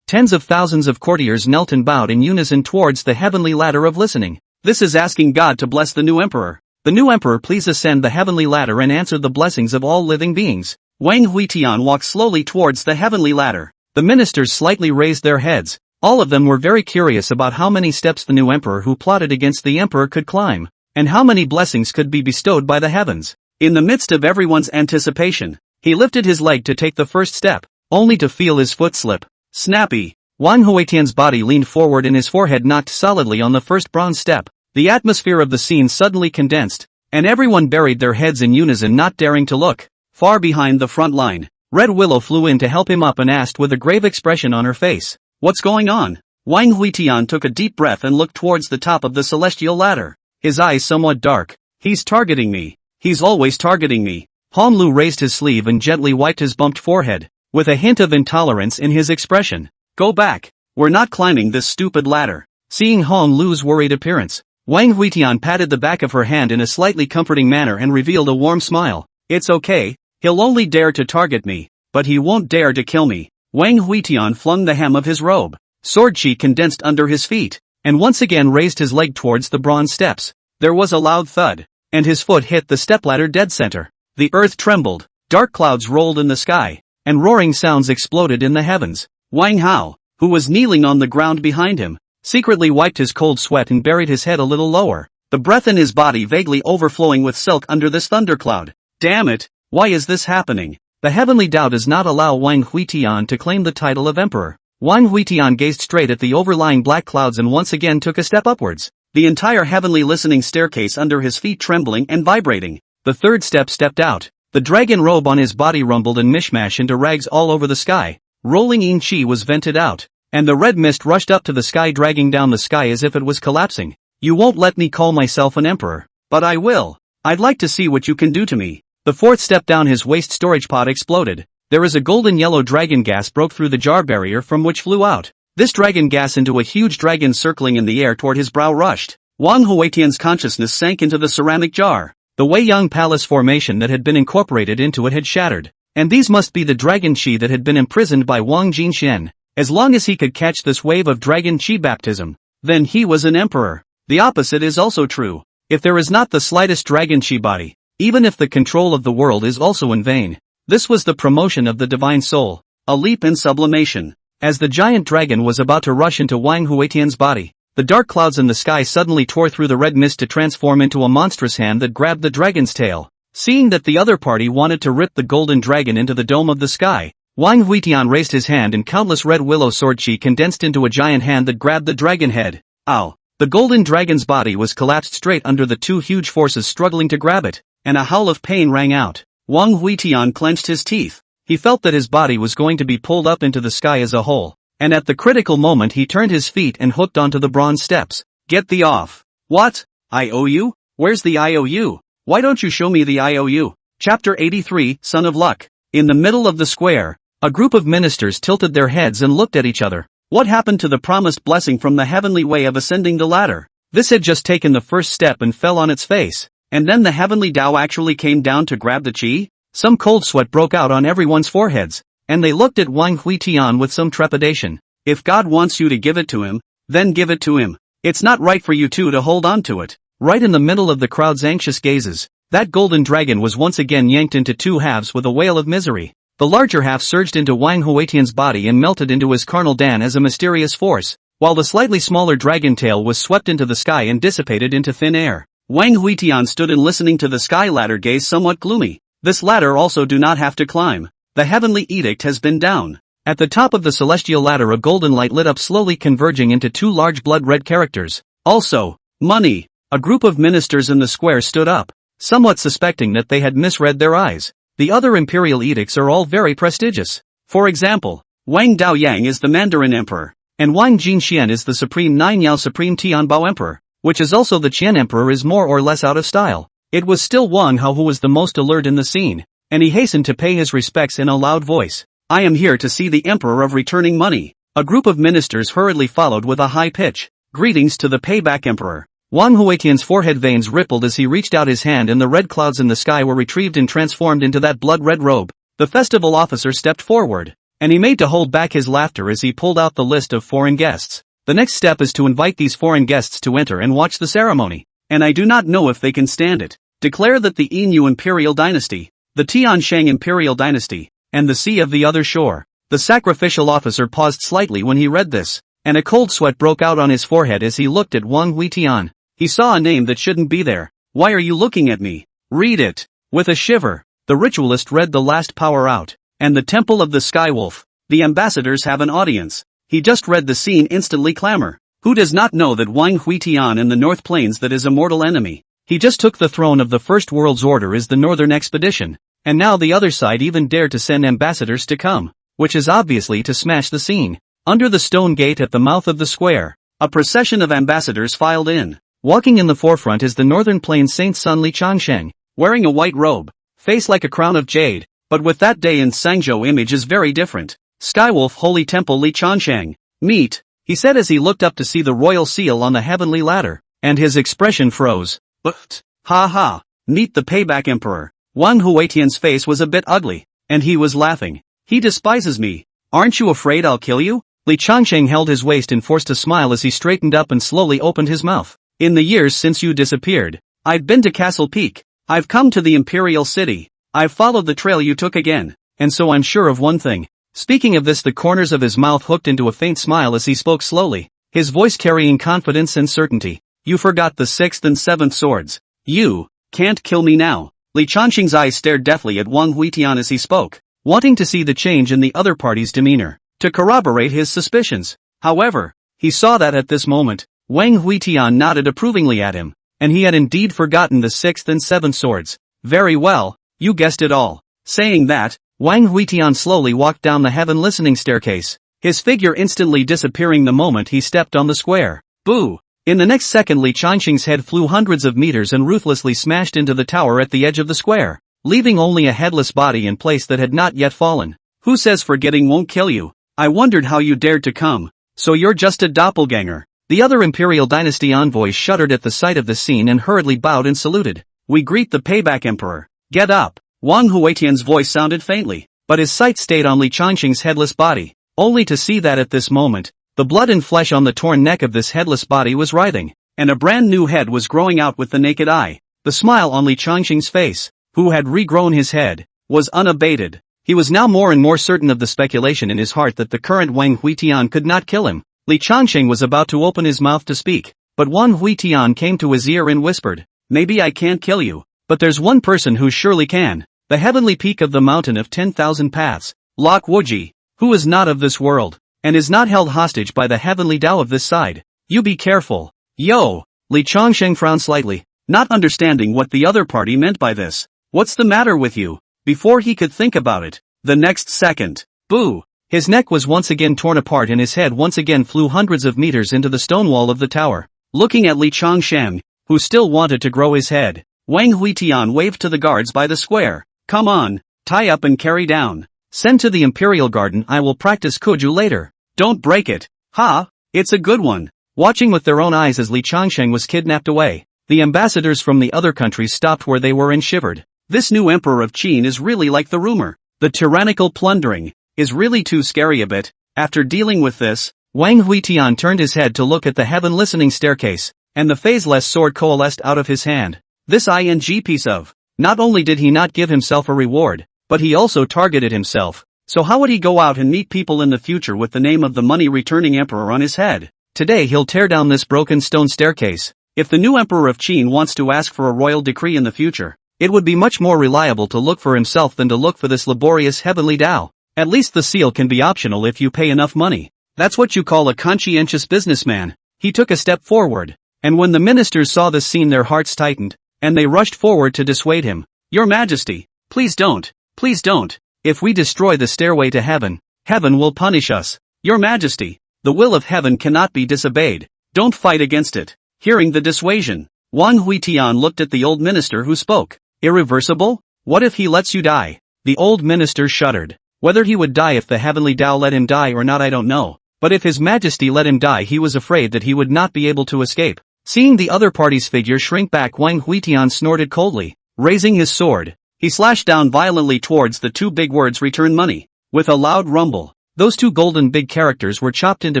tens of thousands of courtiers knelt and bowed in unison towards the heavenly ladder of listening. This is asking God to bless the new emperor. The new emperor, please ascend the heavenly ladder and answer the blessings of all living beings. Wang Huitian walked slowly towards the heavenly ladder. The ministers slightly raised their heads. All of them were very curious about how many steps the new emperor who plotted against the emperor could climb, and how many blessings could be bestowed by the heavens. In the midst of everyone's anticipation, he lifted his leg to take the first step, only to feel his foot slip. Snappy! Wang Huitian's body leaned forward and his forehead knocked solidly on the first bronze step. The atmosphere of the scene suddenly condensed, and everyone buried their heads in unison, not daring to look. Far behind the front line, Red Willow flew in to help him up and asked with a grave expression on her face, "What's going on?" Wang Huitian took a deep breath and looked towards the top of the celestial ladder, his eyes somewhat dark. "He's targeting me. He's always targeting me." Hong Lu raised his sleeve and gently wiped his bumped forehead, with a hint of intolerance in his expression. "Go back. We're not climbing this stupid ladder." Seeing Hong Lu's worried appearance, Wang Huitian patted the back of her hand in a slightly comforting manner and revealed a warm smile. "It's okay, he'll only dare to target me, but he won't dare to kill me." Wang Huitian flung the hem of his robe. Sword chi condensed under his feet, and once again raised his leg towards the bronze steps. There was a loud thud, and his foot hit the stepladder dead center. The earth trembled, dark clouds rolled in the sky, and roaring sounds exploded in the heavens. Wang Hao, who was kneeling on the ground behind him, secretly wiped his cold sweat and buried his head a little lower, the breath in his body vaguely overflowing with silk under this thundercloud. Damn it, why is this happening? The heavenly Tao does not allow Wang Huitian to claim the title of emperor. Wang Huitian gazed straight at the overlying black clouds and once again took a step upwards, the entire heavenly listening staircase under his feet trembling and vibrating. The third step stepped out. The dragon robe on his body rumbled and mishmash into rags all over the sky. Rolling in chi was vented out, and the red mist rushed up to the sky, dragging down the sky as if it was collapsing. "You won't let me call myself an emperor, but I will. I'd like to see what you can do to me." The fourth step down his waist storage pod exploded. There is a golden yellow dragon gas broke through the jar barrier from which flew out. This dragon gas into a huge dragon circling in the air toward his brow rushed. Wang Huitian's consciousness sank into the ceramic jar. The Wei Yang Palace formation that had been incorporated into it had shattered, and these must be the dragon chi that had been imprisoned by Wang Jinshen. As long as he could catch this wave of dragon chi baptism, then he was an emperor. The opposite is also true. If there is not the slightest dragon chi body, even if the control of the world is also in vain. This was the promotion of the divine soul, a leap in sublimation. As the giant dragon was about to rush into Wang Huitian's body, the dark clouds in the sky suddenly tore through the red mist to transform into a monstrous hand that grabbed the dragon's tail. Seeing that the other party wanted to rip the golden dragon into the dome of the sky, Wang Huitian raised his hand and countless red willow sword chi condensed into a giant hand that grabbed the dragon head. Ow! The golden dragon's body was collapsed straight under the two huge forces struggling to grab it, and a howl of pain rang out. Wang Huitian clenched his teeth. He felt that his body was going to be pulled up into the sky as a whole, and at the critical moment he turned his feet and hooked onto the bronze steps. "Get thee off." "What? IOU? Where's the IOU? Why don't you show me the IOU?" Chapter 83, Son of Luck. In the middle of the square, a group of ministers tilted their heads and looked at each other. What happened to the promised blessing from the heavenly way of ascending the ladder? This had just taken the first step and fell on its face, and then the heavenly Tao actually came down to grab the chi? Some cold sweat broke out on everyone's foreheads, and they looked at Wang Huitian with some trepidation. If God wants you to give it to him, then give it to him. It's not right for you two to hold on to it. Right in the middle of the crowd's anxious gazes, that golden dragon was once again yanked into two halves with a wail of misery. The larger half surged into Wang Huitian's body and melted into his carnal Dan as a mysterious force, while the slightly smaller dragon tail was swept into the sky and dissipated into thin air. Wang Huitian stood and listening to the sky ladder gaze somewhat gloomy. This ladder also do not have to climb. The heavenly edict has been down. At the top of the celestial ladder a golden light lit up, slowly converging into two large blood-red characters. Also, money. A group of ministers in the square stood up, somewhat suspecting that they had misread their eyes. The other imperial edicts are all very prestigious. For example, Wang Daoyang is the Mandarin Emperor, and Wang Jinxian is the Supreme Ninyao Supreme Tianbao Emperor, which is also the Qian Emperor, is more or less out of style. It was still Wang Hao who was the most alert in the scene, and he hastened to pay his respects in a loud voice. I am here to see the Emperor of Returning Money. A group of ministers hurriedly followed with a high pitch. Greetings to the Payback Emperor. Wang Huitian's forehead veins rippled as he reached out his hand, and the red clouds in the sky were retrieved and transformed into that blood-red robe. The festival officer stepped forward, and he made to hold back his laughter as he pulled out the list of foreign guests. The next step is to invite these foreign guests to enter and watch the ceremony, and I do not know if they can stand it. Declare that the Yinyu Imperial Dynasty, the Tianshang Imperial Dynasty, and the Sea of the Other Shore. The sacrificial officer paused slightly when he read this, and a cold sweat broke out on his forehead as he looked at Wang Huitian. He saw a name that shouldn't be there. Why are you looking at me? Read it. With a shiver, the ritualist read the last power out. And the Temple of the Skywolf. The ambassadors have an audience. He just read the scene, instantly clamor. Who does not know that Wang Huitian in the North Plains that is a mortal enemy? He just took the throne of the First World's Order is the Northern Expedition. And now the other side even dared to send ambassadors to come, which is obviously to smash the scene. Under the stone gate at the mouth of the square, a procession of ambassadors filed in. Walking in the forefront is the Northern Plains Saint Sun Li Changsheng, wearing a white robe, face like a crown of jade, but with that day in Sangzhou image is very different. Skywolf Holy Temple Li Changsheng, meet, he said as he looked up to see the royal seal on the heavenly ladder, and his expression froze. But, ha ha, meet the Payback Emperor. Wang Huitian's face was a bit ugly, and he was laughing. He despises me. Aren't you afraid I'll kill you? Li Changsheng held his waist and forced a smile as he straightened up and slowly opened his mouth. In the years since you disappeared, I've been to Castle Peak. I've come to the Imperial City. I've followed the trail you took again, and so I'm sure of one thing. Speaking of this, the corners of his mouth hooked into a faint smile as he spoke slowly, his voice carrying confidence and certainty. You forgot the 6th and 7th swords. You can't kill me now. Li Changsheng's eyes stared deathly at Wang Huitian as he spoke, wanting to see the change in the other party's demeanor, to corroborate his suspicions. However, he saw that at this moment, Wang Huitian nodded approvingly at him, and he had indeed forgotten the 6th and 7th swords. Very well, you guessed it all. Saying that, Wang Huitian slowly walked down the heaven listening staircase, his figure instantly disappearing the moment he stepped on the square. Boo! In the next second Li Changsheng's head flew hundreds of meters and ruthlessly smashed into the tower at the edge of the square, leaving only a headless body in place that had not yet fallen. Who says forgetting won't kill you? I wondered how you dared to come. So you're just a doppelganger. The other Imperial Dynasty envoys shuddered at the sight of the scene and hurriedly bowed and saluted. We greet the Payback Emperor. Get up. Wang Huitian's voice sounded faintly, but his sight stayed on Li Changsheng's headless body, only to see that at this moment, the blood and flesh on the torn neck of this headless body was writhing, and a brand new head was growing out with the naked eye. The smile on Li Changsheng's face, who had regrown his head, was unabated. He was now more and more certain of the speculation in his heart that the current Wang Huitian could not kill him. Li Changsheng was about to open his mouth to speak, but Wang Huitian came to his ear and whispered, Maybe I can't kill you, but there's one person who surely can. The heavenly peak of the mountain of 10,000 paths, Lok Wuji, who is not of this world, and is not held hostage by the heavenly Tao of this side. You be careful. Yo! Li Changsheng frowned slightly, not understanding what the other party meant by this. What's the matter with you? Before he could think about it, the next second, boo! His neck was once again torn apart and his head once again flew hundreds of meters into the stone wall of the tower. Looking at Li Changsheng, who still wanted to grow his head, Wang Huitian waved to the guards by the square. Come on, tie up and carry down. Send to the Imperial Garden. I will practice Kuju later. Don't break it. Ha, it's a good one. Watching with their own eyes as Li Changsheng was kidnapped away, the ambassadors from the other countries stopped where they were and shivered. This new emperor of Qin is really like the rumor. The tyrannical plundering is really too scary a bit. After dealing with this, Wang Huitian turned his head to look at the heaven listening staircase, and the phaseless sword coalesced out of his hand. This ing piece of, not only did he not give himself a reward, but he also targeted himself. So how would he go out and meet people in the future with the name of the money-returning emperor on his head? Today he'll tear down this broken stone staircase. If the new emperor of Qin wants to ask for a royal decree in the future, it would be much more reliable to look for himself than to look for this laborious heavenly Tao. At least the seal can be optional if you pay enough money. That's what you call a conscientious businessman. He took a step forward, and when the ministers saw this scene their hearts tightened, and they rushed forward to dissuade him. Your Majesty, please don't, please don't. If we destroy the stairway to heaven, heaven will punish us. Your Majesty, the will of heaven cannot be disobeyed. Don't fight against it. Hearing the dissuasion, Wang Huitian looked at the old minister who spoke. Irreversible? What if he lets you die? The old minister shuddered. Whether he would die if the heavenly Tao let him die or not I don't know, but if His Majesty let him die he was afraid that he would not be able to escape. Seeing the other party's figure shrink back, Wang Huitian snorted coldly. Raising his sword, he slashed down violently towards the two big words return money. With a loud rumble, those two golden big characters were chopped into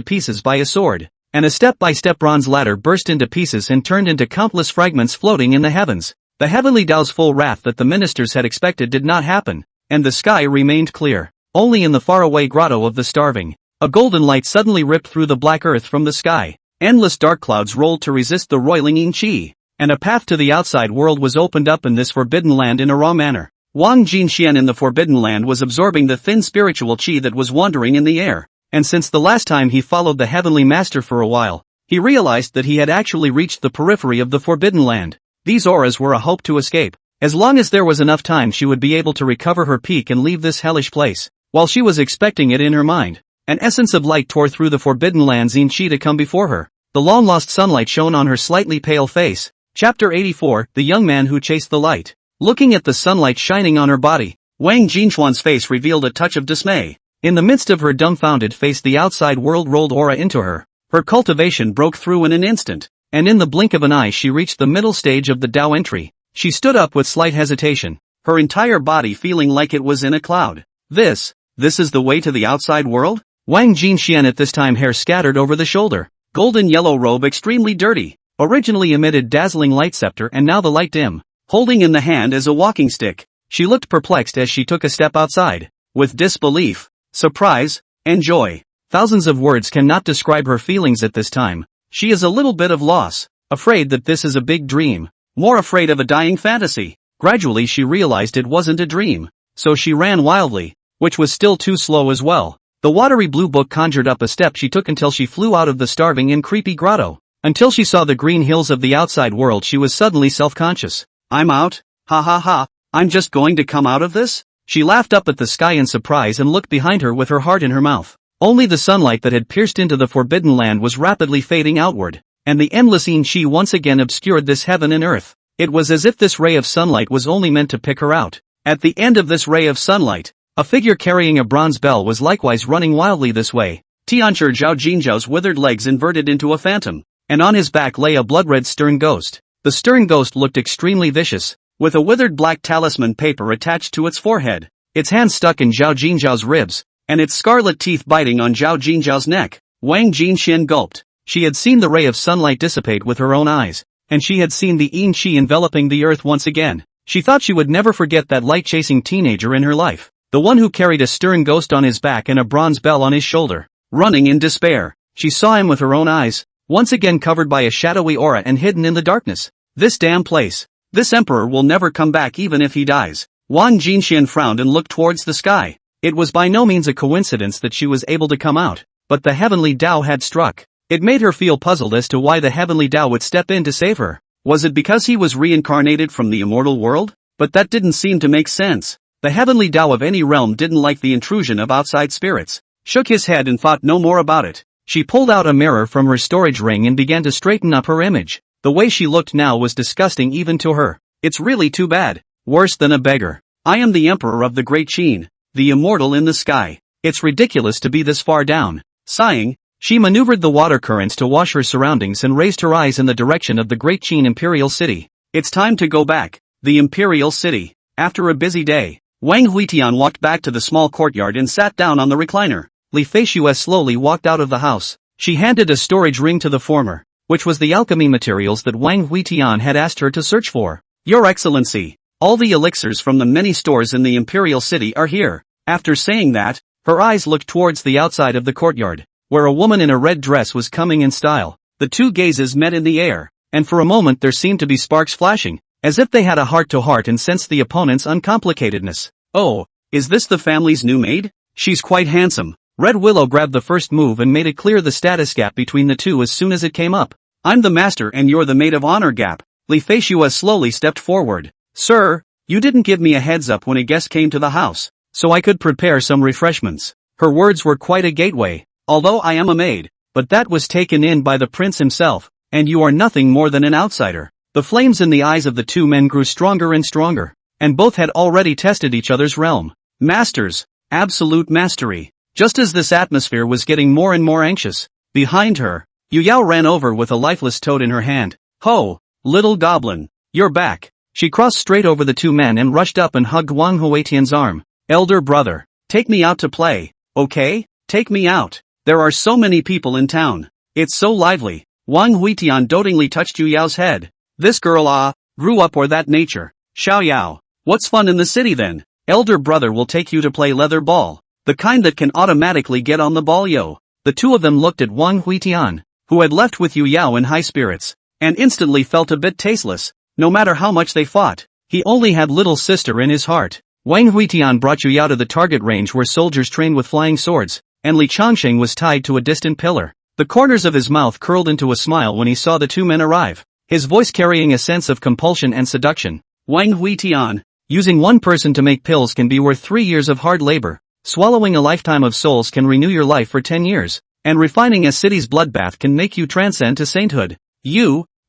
pieces by a sword, and a step-by-step bronze ladder burst into pieces and turned into countless fragments floating in the heavens. The heavenly Tao's full wrath that the ministers had expected did not happen, and the sky remained clear. Only in the faraway grotto of the starving, a golden light suddenly ripped through the black earth from the sky. Endless dark clouds rolled to resist the roiling qi, and a path to the outside world was opened up in this forbidden land in a raw manner. Wang Jinxian in the forbidden land was absorbing the thin spiritual qi that was wandering in the air, and since the last time he followed the heavenly master for a while, he realized that he had actually reached the periphery of the forbidden land. These auras were a hope to escape. As long as there was enough time she would be able to recover her peak and leave this hellish place. While she was expecting it in her mind, an essence of light tore through the forbidden land's qi to come before her. The long-lost sunlight shone on her slightly pale face. Chapter 84, The Young Man Who Chased the Light. Looking at the sunlight shining on her body, Wang Jinxuan's face revealed a touch of dismay. In the midst of her dumbfounded face the outside world rolled aura into her. Her cultivation broke through in an instant, and in the blink of an eye she reached the middle stage of the Tao entry. She stood up with slight hesitation, her entire body feeling like it was in a cloud. This is the way to the outside world? Wang Jinxian at this time hair scattered over the shoulder. Golden yellow robe extremely dirty. Originally emitted dazzling light scepter and now the light dim. Holding in the hand as a walking stick, she looked perplexed as she took a step outside. With disbelief, surprise, and joy. Thousands of words cannot describe her feelings at this time. She is a little bit of loss, afraid that this is a big dream, more afraid of a dying fantasy. Gradually she realized it wasn't a dream, so she ran wildly, which was still too slow as well. The watery blue book conjured up a step she took until she flew out of the starving and creepy grotto. Until she saw the green hills of the outside world she was suddenly self-conscious. I'm out, ha ha ha, I'm just going to come out of this? She laughed up at the sky in surprise and looked behind her with her heart in her mouth. Only the sunlight that had pierced into the forbidden land was rapidly fading outward, and the endless qi once again obscured this heaven and earth. It was as if this ray of sunlight was only meant to pick her out. At the end of this ray of sunlight, a figure carrying a bronze bell was likewise running wildly this way. Tianchi Zhao Jinzhao's withered legs inverted into a phantom, and on his back lay a blood-red stern ghost. The stern ghost looked extremely vicious, with a withered black talisman paper attached to its forehead, its hands stuck in Zhao Jinzhao's ribs, and its scarlet teeth biting on Zhao Jinzhao's neck. Wang Jinxian gulped. She had seen the ray of sunlight dissipate with her own eyes, and she had seen the qi enveloping the earth once again. She thought she would never forget that light-chasing teenager in her life, the one who carried a stern ghost on his back and a bronze bell on his shoulder. Running in despair, she saw him with her own eyes, once again covered by a shadowy aura and hidden in the darkness. This damn place. This emperor will never come back even if he dies. Wang Jinxian frowned and looked towards the sky. It was by no means a coincidence that she was able to come out, but the heavenly Tao had struck. It made her feel puzzled as to why the heavenly Tao would step in to save her. Was it because he was reincarnated from the immortal world? But that didn't seem to make sense. The heavenly Tao of any realm didn't like the intrusion of outside spirits, shook his head and thought no more about it. She pulled out a mirror from her storage ring and began to straighten up her image. The way she looked now was disgusting even to her. It's really too bad. Worse than a beggar. I am the emperor of the great Qin, the immortal in the sky. It's ridiculous to be this far down. Sighing, she maneuvered the water currents to wash her surroundings and raised her eyes in the direction of the great Qin imperial city. It's time to go back. The imperial city. After a busy day, Wang Huitian walked back to the small courtyard and sat down on the recliner. Li Feishues slowly walked out of the house. She handed a storage ring to the former, which was the alchemy materials that Wang Huitian had asked her to search for. Your Excellency, all the elixirs from the many stores in the imperial city are here. After saying that, her eyes looked towards the outside of the courtyard, where a woman in a red dress was coming in style. The two gazes met in the air, and for a moment there seemed to be sparks flashing, as if they had a heart-to-heart and sensed the opponent's uncomplicatedness. Oh, is this the family's new maid? She's quite handsome. Red Willow grabbed the first move and made it clear the status gap between the two as soon as it came up. I'm the master and you're the maid of honor gap. Li Feishua slowly stepped forward. Sir, you didn't give me a heads up when a guest came to the house, so I could prepare some refreshments. Her words were quite a gateway. Although I am a maid, but that was taken in by the prince himself, and you are nothing more than an outsider. The flames in the eyes of the two men grew stronger and stronger, and both had already tested each other's realm. Masters. Absolute mastery. Just as this atmosphere was getting more and more anxious, behind her, Yu Yao ran over with a lifeless toad in her hand. Ho, little goblin, you're back. She crossed straight over the two men and rushed up and hugged Wang Huitian's arm. Elder brother, take me out to play, okay? Take me out. There are so many people in town. It's so lively. Wang Huitian dotingly touched Yu Yao's head. This girl grew up or that nature. Xiao Yao, what's fun in the city then? Elder brother will take you to play leather ball. The kind that can automatically get on the ball yo. The two of them looked at Wang Huitian, who had left with Yu Yao in high spirits, and instantly felt a bit tasteless. No matter how much they fought, he only had little sister in his heart. Wang Huitian brought Yu Yao to the target range where soldiers trained with flying swords, and Li Changsheng was tied to a distant pillar. The corners of his mouth curled into a smile when he saw the two men arrive, his voice carrying a sense of compulsion and seduction. Wang Huitian, using one person to make pills can be worth 3 years of hard labor, swallowing a lifetime of souls can renew your life for 10 years, and refining a city's bloodbath can make you transcend to sainthood.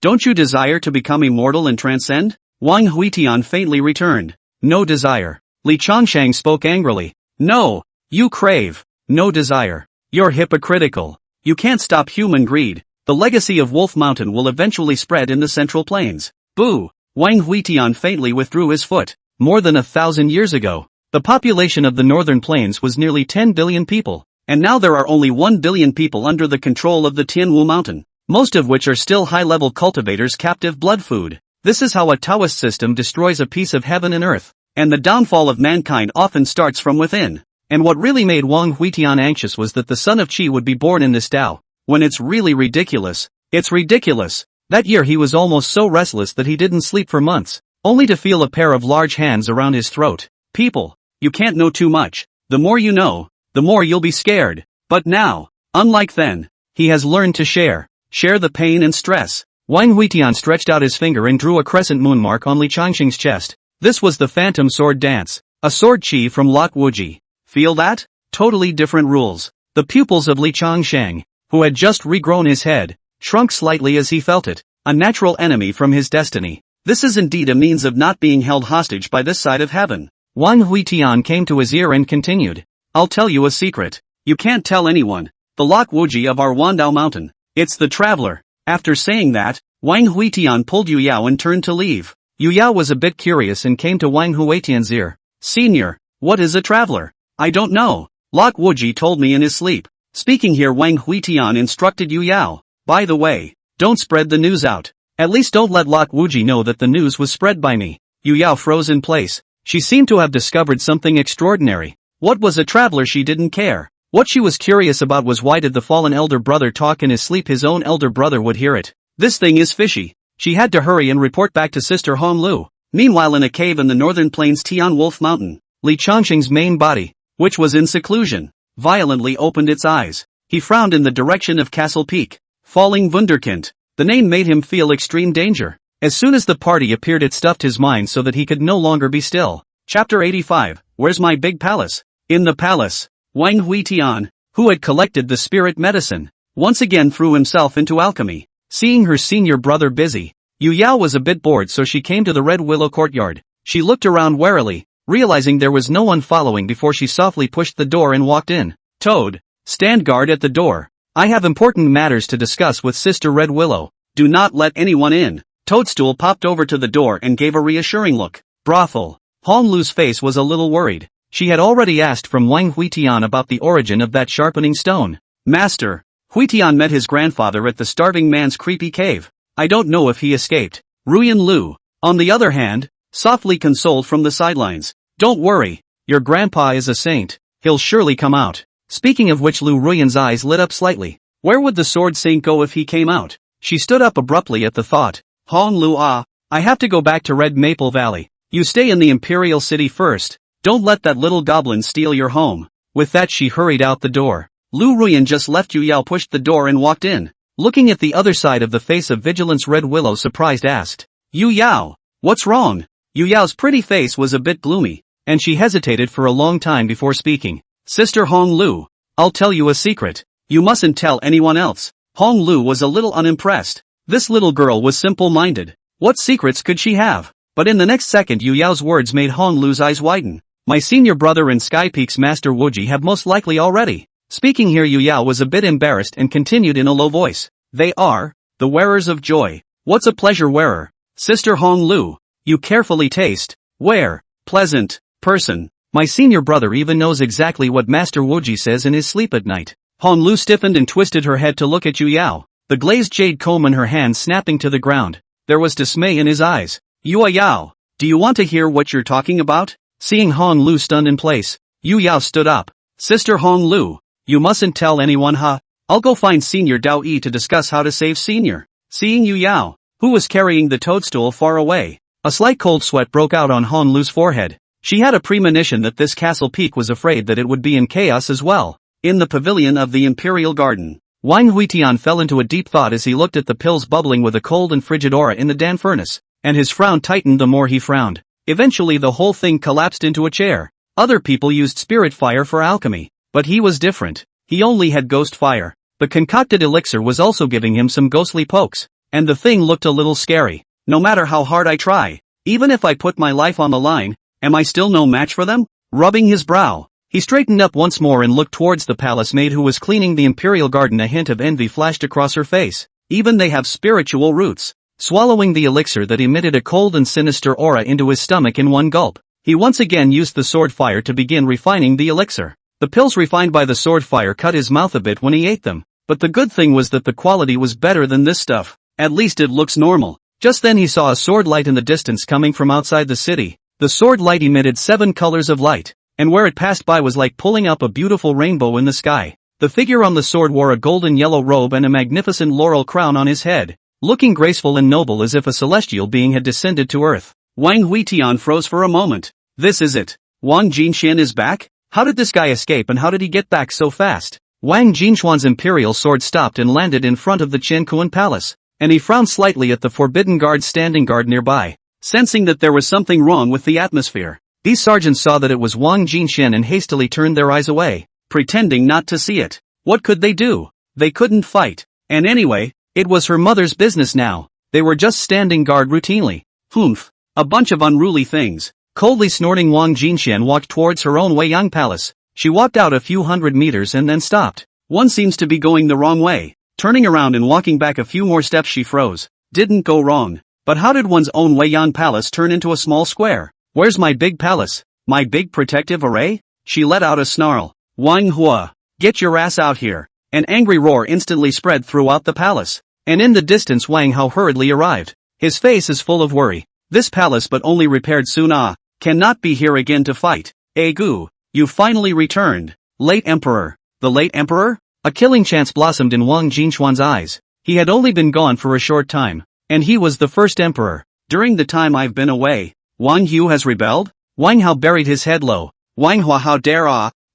Don't you desire to become immortal and transcend? Wang Huitian faintly returned. No desire. Li Changsheng spoke angrily. No, you crave. No desire. You're hypocritical. You can't stop human greed. The legacy of Wolf Mountain will eventually spread in the Central Plains. Boo! Wang Huitian faintly withdrew his foot. More than 1,000 years ago, the population of the Northern Plains was nearly 10 billion people, and now there are only 1 billion people under the control of the Tianwu Mountain, most of which are still high-level cultivators' captive blood food. This is how a Taoist system destroys a piece of heaven and earth, and the downfall of mankind often starts from within. And what really made Wang Huitian anxious was that the son of Qi would be born in this Tao. When it's really ridiculous, it's ridiculous. That year he was almost so restless that he didn't sleep for months, only to feel a pair of large hands around his throat. People, you can't know too much. The more you know, the more you'll be scared. But now, unlike then, he has learned to share the pain and stress. Wang Huitian stretched out his finger and drew a crescent moon mark on Li Changsheng's chest. This was the phantom sword dance, a sword chi from Lok Wuji. Feel that? Totally different rules. The pupils of Li Changsheng, who had just regrown his head, shrunk slightly as he felt it, a natural enemy from his destiny. This is indeed a means of not being held hostage by this side of heaven. Wang Huitian came to his ear and continued. I'll tell you a secret. You can't tell anyone. The Lok Wuji of our Wandao Mountain. It's the traveler. After saying that, Wang Huitian pulled Yu Yao and turned to leave. Yu Yao was a bit curious and came to Wang Huitian's ear. Senior, what is a traveler? I don't know. Lok Wuji told me in his sleep. Speaking here, Wang Huitian instructed Yu Yao. By the way, don't spread the news out. At least don't let Lok Wuji know that the news was spread by me. Yu Yao froze in place. She seemed to have discovered something extraordinary. What was a traveler? She didn't care. What she was curious about was why did the fallen elder brother talk in his sleep? His own elder brother would hear it. This thing is fishy. She had to hurry and report back to Sister Honglu. Meanwhile, in a cave in the northern plains Tian Wolf Mountain, Li Changsheng's main body, which was in seclusion, violently opened its eyes. He frowned in the direction of Castle Peak. Falling Wunderkind. The name made him feel extreme danger. As soon as the party appeared, it stuffed his mind so that he could no longer be still. Chapter 85. Where's my big palace? In the palace, Wang Huitian, who had collected the spirit medicine, once again threw himself into alchemy. Seeing her senior brother busy, Yu Yao was a bit bored, so she came to the Red Willow courtyard. She looked around warily, realizing there was no one following before she softly pushed the door and walked in. Toad, stand guard at the door. I have important matters to discuss with Sister Red Willow. Do not let anyone in. Toadstool popped over to the door and gave a reassuring look. Brothel. Honglu's face was a little worried. She had already asked from Wang Huitian about the origin of that sharpening stone. Master, Huitian met his grandfather at the starving man's creepy cave. I don't know if he escaped. Ruyan Lu, on the other hand, softly consoled from the sidelines. Don't worry, your grandpa is a saint. He'll surely come out. Speaking of which, Lu Ruyan's eyes lit up slightly. Where would the sword saint go if he came out? She stood up abruptly at the thought. Honglu I have to go back to Red Maple Valley. You stay in the Imperial City first. Don't let that little goblin steal your home. With that she hurried out the door. Lu Ruyan just left. Yu Yao pushed the door and walked in. Looking at the other side of the face of Vigilance, Red Willow surprised asked, Yu Yao, what's wrong? Yu Yao's pretty face was a bit gloomy, and she hesitated for a long time before speaking. Sister Hong Lu, I'll tell you a secret. You mustn't tell anyone else. Hong Lu was a little unimpressed. This little girl was simple-minded. What secrets could she have? But in the next second Yu Yao's words made Hong Lu's eyes widen. My senior brother and Sky Peak's Master Wuji have most likely already. Speaking here, Yu Yao was a bit embarrassed and continued in a low voice. They are the wearers of joy. What's a pleasure wearer? Sister Hong Lu, you carefully taste. Wear. Pleasant. Person. My senior brother even knows exactly what Master Wuji says in his sleep at night. Hong Lu stiffened and twisted her head to look at Yu Yao, the glazed jade comb in her hand snapping to the ground. There was dismay in his eyes. Yu Yao, do you want to hear what you're talking about? Seeing Hong Lu stunned in place, Yu Yao stood up. Sister Hong Lu, you mustn't tell anyone, huh? I'll go find Senior Dao Yi to discuss how to save Senior. Seeing Yu Yao, who was carrying the toadstool far away, a slight cold sweat broke out on Hong Lu's forehead. She had a premonition that this castle peak was afraid that it would be in chaos as well. In the pavilion of the Imperial Garden, Wang Huitian fell into a deep thought as he looked at the pills bubbling with a cold and frigid aura in the Dan furnace, and his frown tightened the more he frowned. Eventually the whole thing collapsed into a chair. Other people used spirit fire for alchemy, but he was different. He only had ghost fire. The concocted elixir was also giving him some ghostly pokes, and the thing looked a little scary. No matter how hard I try, even if I put my life on the line, am I still no match for them? Rubbing his brow, he straightened up once more and looked towards the palace maid who was cleaning the Imperial Garden. A hint of envy flashed across her face. Even they have spiritual roots. Swallowing the elixir that emitted a cold and sinister aura into his stomach in one gulp, he once again used the sword fire to begin refining the elixir. The pills refined by the sword fire cut his mouth a bit when he ate them, but the good thing was that the quality was better than this stuff. At least it looks normal. Just then he saw a sword light in the distance coming from outside the city. The sword light emitted 7 colors of light, and where it passed by was like pulling up a beautiful rainbow in the sky. The figure on the sword wore a golden yellow robe and a magnificent laurel crown on his head, looking graceful and noble as if a celestial being had descended to earth. Wang Huitian froze for a moment. This is it. Wang Jinxian is back? How did this guy escape and how did he get back so fast? Wang Jinxuan's imperial sword stopped and landed in front of the Qiankuan palace, and he frowned slightly at the forbidden guard standing guard nearby. Sensing that there was something wrong with the atmosphere, these sergeants saw that it was Wang Jinxian and hastily turned their eyes away, pretending not to see it. What could they do? They couldn't fight. And anyway, it was her mother's business now. They were just standing guard routinely. Humph. A bunch of unruly things. Coldly snorting, Wang Jinxian walked towards her own Weiyang palace. She walked out a few hundred meters and then stopped. One seems to be going the wrong way. Turning around and walking back a few more steps, she froze. Didn't go wrong. But how did one's own Weiyang palace turn into a small square? Where's my big palace? My big protective array? She let out a snarl. Wang Hua, get your ass out here. An angry roar instantly spread throughout the palace. And in the distance Wang Hao hurriedly arrived. His face is full of worry. This palace but only repaired soon. Cannot be here again to fight. Gu, you finally returned. Late Emperor. The late Emperor? A killing chance blossomed in Wang Jinxuan's eyes. He had only been gone for a short time, and he was the first emperor. During the time I've been away, Wang Hu has rebelled? Wang Hao buried his head low. Wang Hua, how dare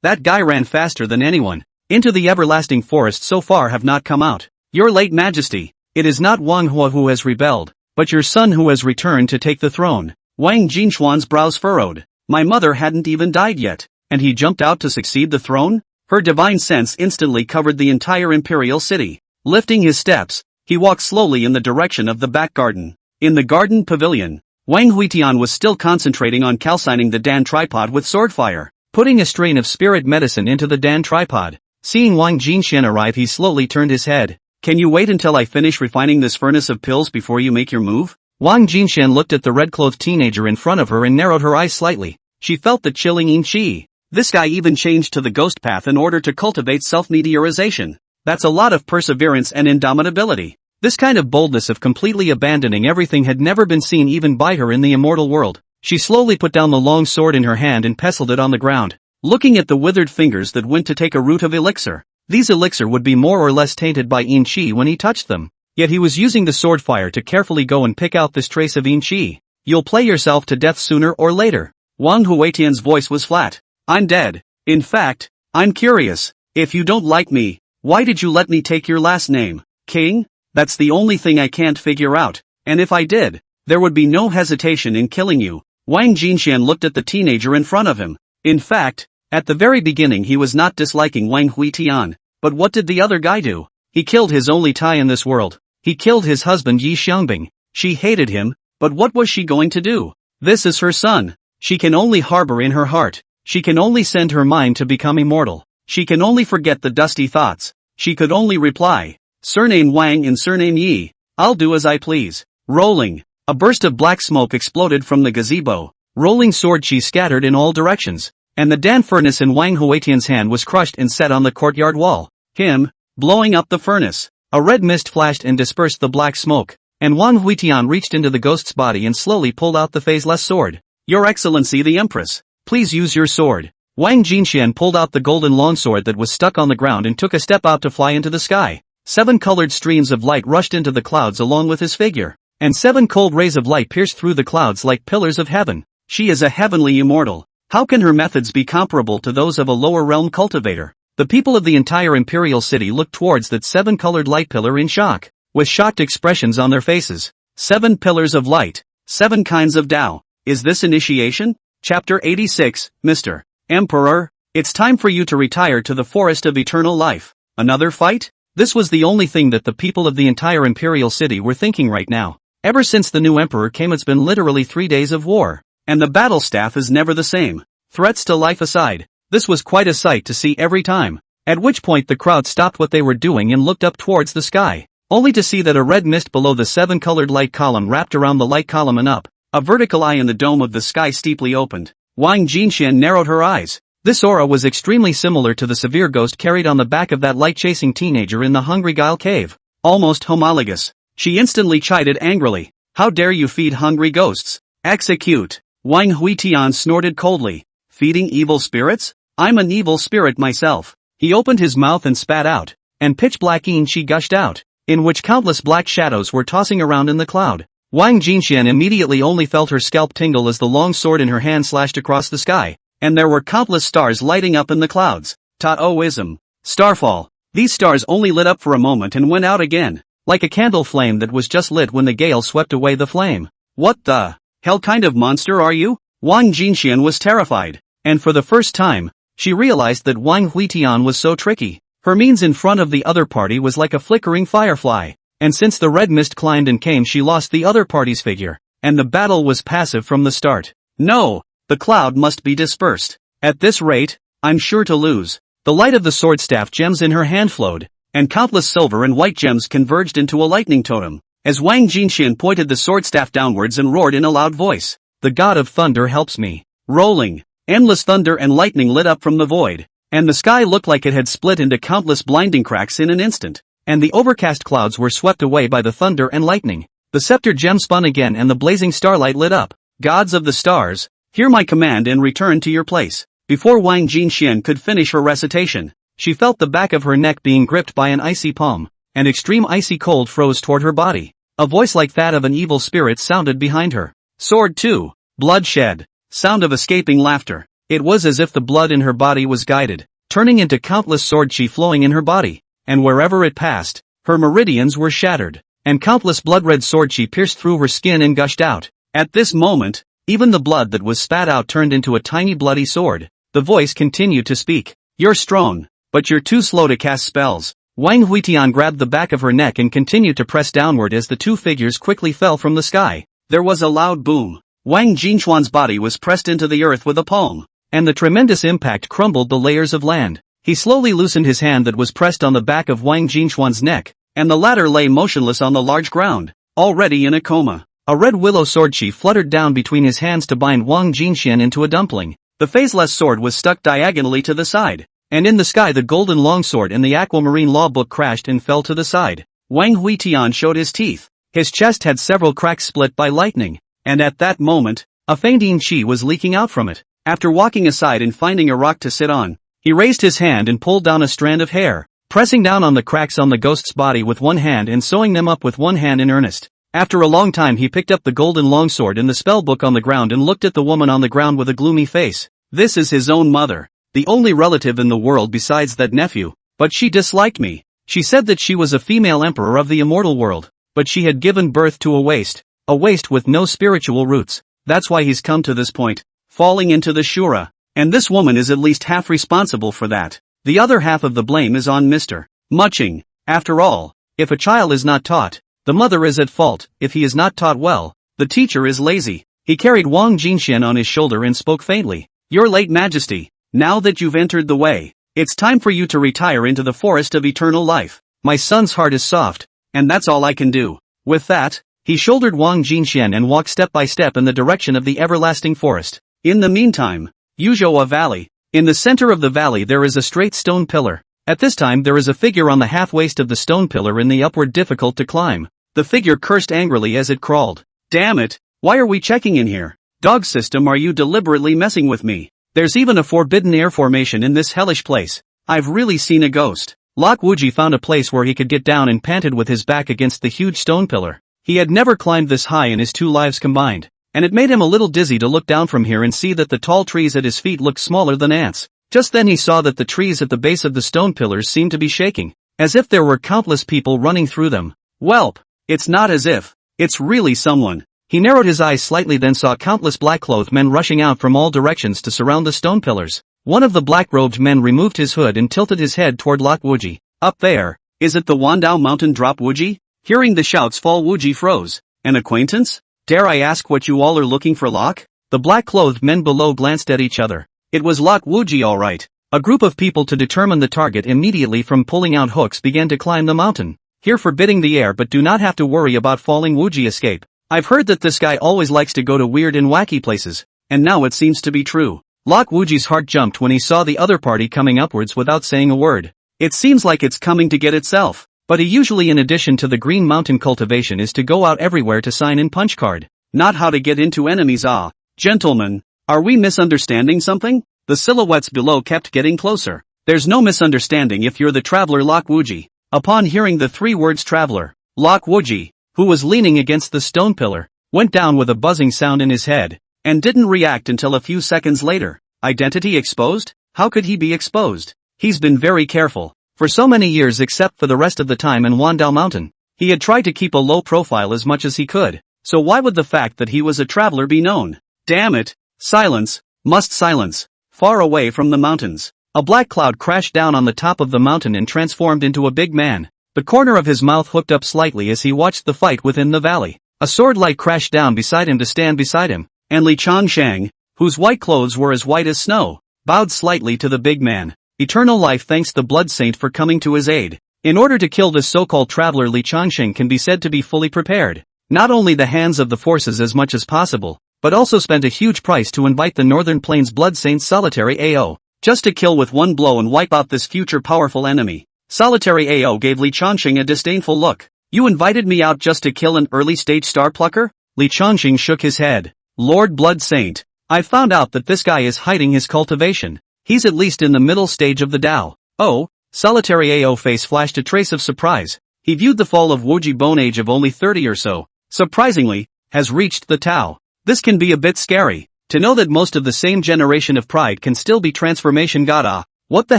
that guy ran faster than anyone. Into the everlasting forest so far have not come out. Your late majesty, it is not Wang Hua who has rebelled, but your son who has returned to take the throne. Wang Jinxuan's brows furrowed. My mother hadn't even died yet, and he jumped out to succeed the throne? Her divine sense instantly covered the entire imperial city. Lifting his steps, he walked slowly in the direction of the back garden. In the garden pavilion, Wang Huitian was still concentrating on calcining the Dan tripod with sword fire, putting a strain of spirit medicine into the Dan tripod. Seeing Wang Jinxian arrive, he slowly turned his head. Can you wait until I finish refining this furnace of pills before you make your move? Wang Jinxian looked at the red-clothed teenager in front of her and narrowed her eyes slightly. She felt the chilling qi. This guy even changed to the ghost path in order to cultivate self-meteorization. That's a lot of perseverance and indomitability. This kind of boldness of completely abandoning everything had never been seen even by her in the immortal world. She slowly put down the long sword in her hand and pestled it on the ground, looking at the withered fingers that went to take a root of elixir. These elixir would be more or less tainted by qi when he touched them. Yet he was using the sword fire to carefully go and pick out this trace of qi. You'll play yourself to death sooner or later. Wang Huitian's voice was flat. I'm dead. In fact, I'm curious. If you don't like me, why did you let me take your last name? King? That's the only thing I can't figure out. And if I did, there would be no hesitation in killing you. Wang Jinxian looked at the teenager in front of him. In fact, at the very beginning he was not disliking Wang Huitian. But what did the other guy do? He killed his only tie in this world. He killed his husband Yi Xiangbing. She hated him, but what was she going to do? This is her son. She can only harbor in her heart. She can only send her mind to become immortal. She can only forget the dusty thoughts. She could only reply, surname Wang and surname Yi. I'll do as I please. Rolling. A burst of black smoke exploded from the gazebo. Rolling sword Qi scattered in all directions. And the Dan furnace in Wang Huitian's hand was crushed and set on the courtyard wall. Him, blowing up the furnace. A red mist flashed and dispersed the black smoke. And Wang Huitian reached into the ghost's body and slowly pulled out the phaseless sword. Your Excellency the Empress, please use your sword. Wang Jinxian pulled out the golden longsword that was stuck on the ground and took a step out to fly into the sky. 7 colored streams of light rushed into the clouds along with his figure. And 7 cold rays of light pierced through the clouds like pillars of heaven. She is a heavenly immortal. How can her methods be comparable to those of a lower realm cultivator? The people of the entire imperial city looked towards that 7-colored light pillar in shock, with shocked expressions on their faces. 7 pillars of light. 7 kinds of Tao. Is this initiation? Chapter 86, Mr. Emperor, it's time for you to retire to the forest of eternal life. Another fight? This was the only thing that the people of the entire imperial city were thinking right now. Ever since the new emperor came, it's been literally 3 days of war. And the battle staff is never the same. Threats to life aside, this was quite a sight to see every time. At which point the crowd stopped what they were doing and looked up towards the sky, only to see that a red mist below the 7-colored light column wrapped around the light column and up. A vertical eye in the dome of the sky steeply opened. Wang Jinxian narrowed her eyes. This aura was extremely similar to the severe ghost carried on the back of that light-chasing teenager in the Hungry Guile cave. Almost homologous. She instantly chided angrily. How dare you feed hungry ghosts? Execute. Wang Huitian snorted coldly. Feeding evil spirits? I'm an evil spirit myself. He opened his mouth and spat out. And pitch-black qi gushed out, in which countless black shadows were tossing around in the cloud. Wang Jinxian immediately only felt her scalp tingle as the long sword in her hand slashed across the sky, and there were countless stars lighting up in the clouds. Taoism. Starfall. These stars only lit up for a moment and went out again, like a candle flame that was just lit when the gale swept away the flame. What the hell kind of monster are you? Wang Jinxian was terrified, and for the first time, she realized that Wang Huitian was so tricky. Her means in front of the other party was like a flickering firefly. And since the red mist climbed and came, she lost the other party's figure, and the battle was passive from the start. No, the cloud must be dispersed. At this rate, I'm sure to lose. The light of the sword staff gems in her hand flowed, and countless silver and white gems converged into a lightning totem, as Wang Jinxian pointed the sword staff downwards and roared in a loud voice. The god of thunder helps me. Rolling, endless thunder and lightning lit up from the void, and the sky looked like it had split into countless blinding cracks in an instant. And the overcast clouds were swept away by the thunder and lightning. The scepter gem spun again and the blazing starlight lit up. Gods of the stars, hear my command and return to your place. Before Wang Jinxian could finish her recitation, she felt the back of her neck being gripped by an icy palm, and extreme icy cold froze toward her body. A voice like that of an evil spirit sounded behind her. Sword 2. Bloodshed. Sound of escaping laughter. It was as if the blood in her body was guided, turning into countless sword qi flowing in her body. And wherever it passed, her meridians were shattered, and countless blood-red sword qi pierced through her skin and gushed out. At this moment, even the blood that was spat out turned into a tiny bloody sword. The voice continued to speak. You're strong, but you're too slow to cast spells. Wang Huitian grabbed the back of her neck and continued to press downward as the two figures quickly fell from the sky. There was a loud boom. Wang Jinxuan's body was pressed into the earth with a palm, and the tremendous impact crumbled the layers of land. He slowly loosened his hand that was pressed on the back of Wang Jinxuan's neck, and the latter lay motionless on the large ground, already in a coma. A red willow sword qi fluttered down between his hands to bind Wang Jinxian into a dumpling. The phaseless sword was stuck diagonally to the side, and in the sky the golden longsword in the aquamarine law book crashed and fell to the side. Wang Huitian showed his teeth. His chest had several cracks split by lightning, and at that moment, a fainting qi was leaking out from it. After walking aside and finding a rock to sit on, he raised his hand and pulled down a strand of hair, pressing down on the cracks on the ghost's body with one hand and sewing them up with one hand in earnest. After a long time he picked up the golden longsword and the spellbook on the ground and looked at the woman on the ground with a gloomy face. This is his own mother. the only relative in the world besides that nephew, but she disliked me. She said that she was a female emperor of the immortal world, but she had given birth to a waste with no spiritual roots. That's why he's come to this point, falling into the Shura. And this woman is at least half responsible for that. The other half of the blame is on Mr. Muching. After all, if a child is not taught, the mother is at fault. If he is not taught well, the teacher is lazy. He carried Wang Jinxian on his shoulder and spoke faintly. Your late majesty, now that you've entered the way, it's time for you to retire into the forest of eternal life. My son's heart is soft, and that's all I can do. With that, he shouldered Wang Jinxian and walked step by step in the direction of the everlasting forest. In the meantime, Yuzhou Valley. In the center of the valley there is a straight stone pillar. At this time there is a figure on the half-waist of the stone pillar in the upward difficult to climb. The figure cursed angrily as it crawled. Damn it, why are we checking in here? Dog system, are you deliberately messing with me? There's even a forbidden air formation in this hellish place. I've really seen a ghost. Lok Wuji found a place where he could get down and panted with his back against the huge stone pillar. He had never climbed this high in his 2 lives combined, and it made him a little dizzy to look down from here and see that the tall trees at his feet looked smaller than ants. Just then he saw that the trees at the base of the stone pillars seemed to be shaking, as if there were countless people running through them. Welp, it's not as if, it's really someone. He narrowed his eyes slightly, then saw countless black-clothed men rushing out from all directions to surround the stone pillars. One of the black-robed men removed his hood and tilted his head toward Lok Wuji. Up there, is it the Wandao mountain drop Wuji? Hearing the shouts fall, Wuji froze. An acquaintance? Dare I ask what you all are looking for, Lok? The black-clothed men below glanced at each other. It was Lok Wuji all right. A group of people to determine the target immediately from pulling out hooks began to climb the mountain. Here forbidding the air, but do not have to worry about falling. Wuji escape. I've heard that this guy always likes to go to weird and wacky places, and now it seems to be true. Lok Wuji's heart jumped when he saw the other party coming upwards without saying a word. It seems like it's coming to get itself. But he usually, in addition to the Green Mountain cultivation, is to go out everywhere to sign in punch card, not how to get into enemies. Ah, gentlemen, are we misunderstanding something? The silhouettes below kept getting closer. There's no misunderstanding if you're the traveler Lok Wuji. Upon hearing the 3 words traveler, Lok Wuji, who was leaning against the stone pillar, went down with a buzzing sound in his head, and didn't react until a few seconds later. Identity exposed? How could he be exposed? He's been very careful. For so many years, except for the rest of the time in Wandao Mountain, he had tried to keep a low profile as much as he could, so why would the fact that he was a traveler be known? Damn it! Silence! Must silence! Far away from the mountains, a black cloud crashed down on the top of the mountain and transformed into a big man. The corner of his mouth hooked up slightly as he watched the fight within the valley. A sword light crashed down beside him to stand beside him, and Li Changshang, whose white clothes were as white as snow, bowed slightly to the big man. Eternal life thanks the blood saint for coming to his aid. In order to kill this so-called traveler, Li Changsheng can be said to be fully prepared. Not only the hands of the forces as much as possible, but also spent a huge price to invite the Northern Plains blood saint Solitary AO, just to kill with one blow and wipe out this future powerful enemy. Solitary AO gave Li Changsheng a disdainful look. You invited me out just to kill an early-stage star plucker? Li Changsheng shook his head. Lord Blood Saint, I found out that this guy is hiding his cultivation. He's at least in the middle stage of the Tao. Oh, Solitary AO face flashed a trace of surprise. He viewed the fall of Wuji Bone age of only 30 or so, surprisingly, has reached the Tao. This can be a bit scary, to know that most of the same generation of pride can still be transformation god. Ah, what the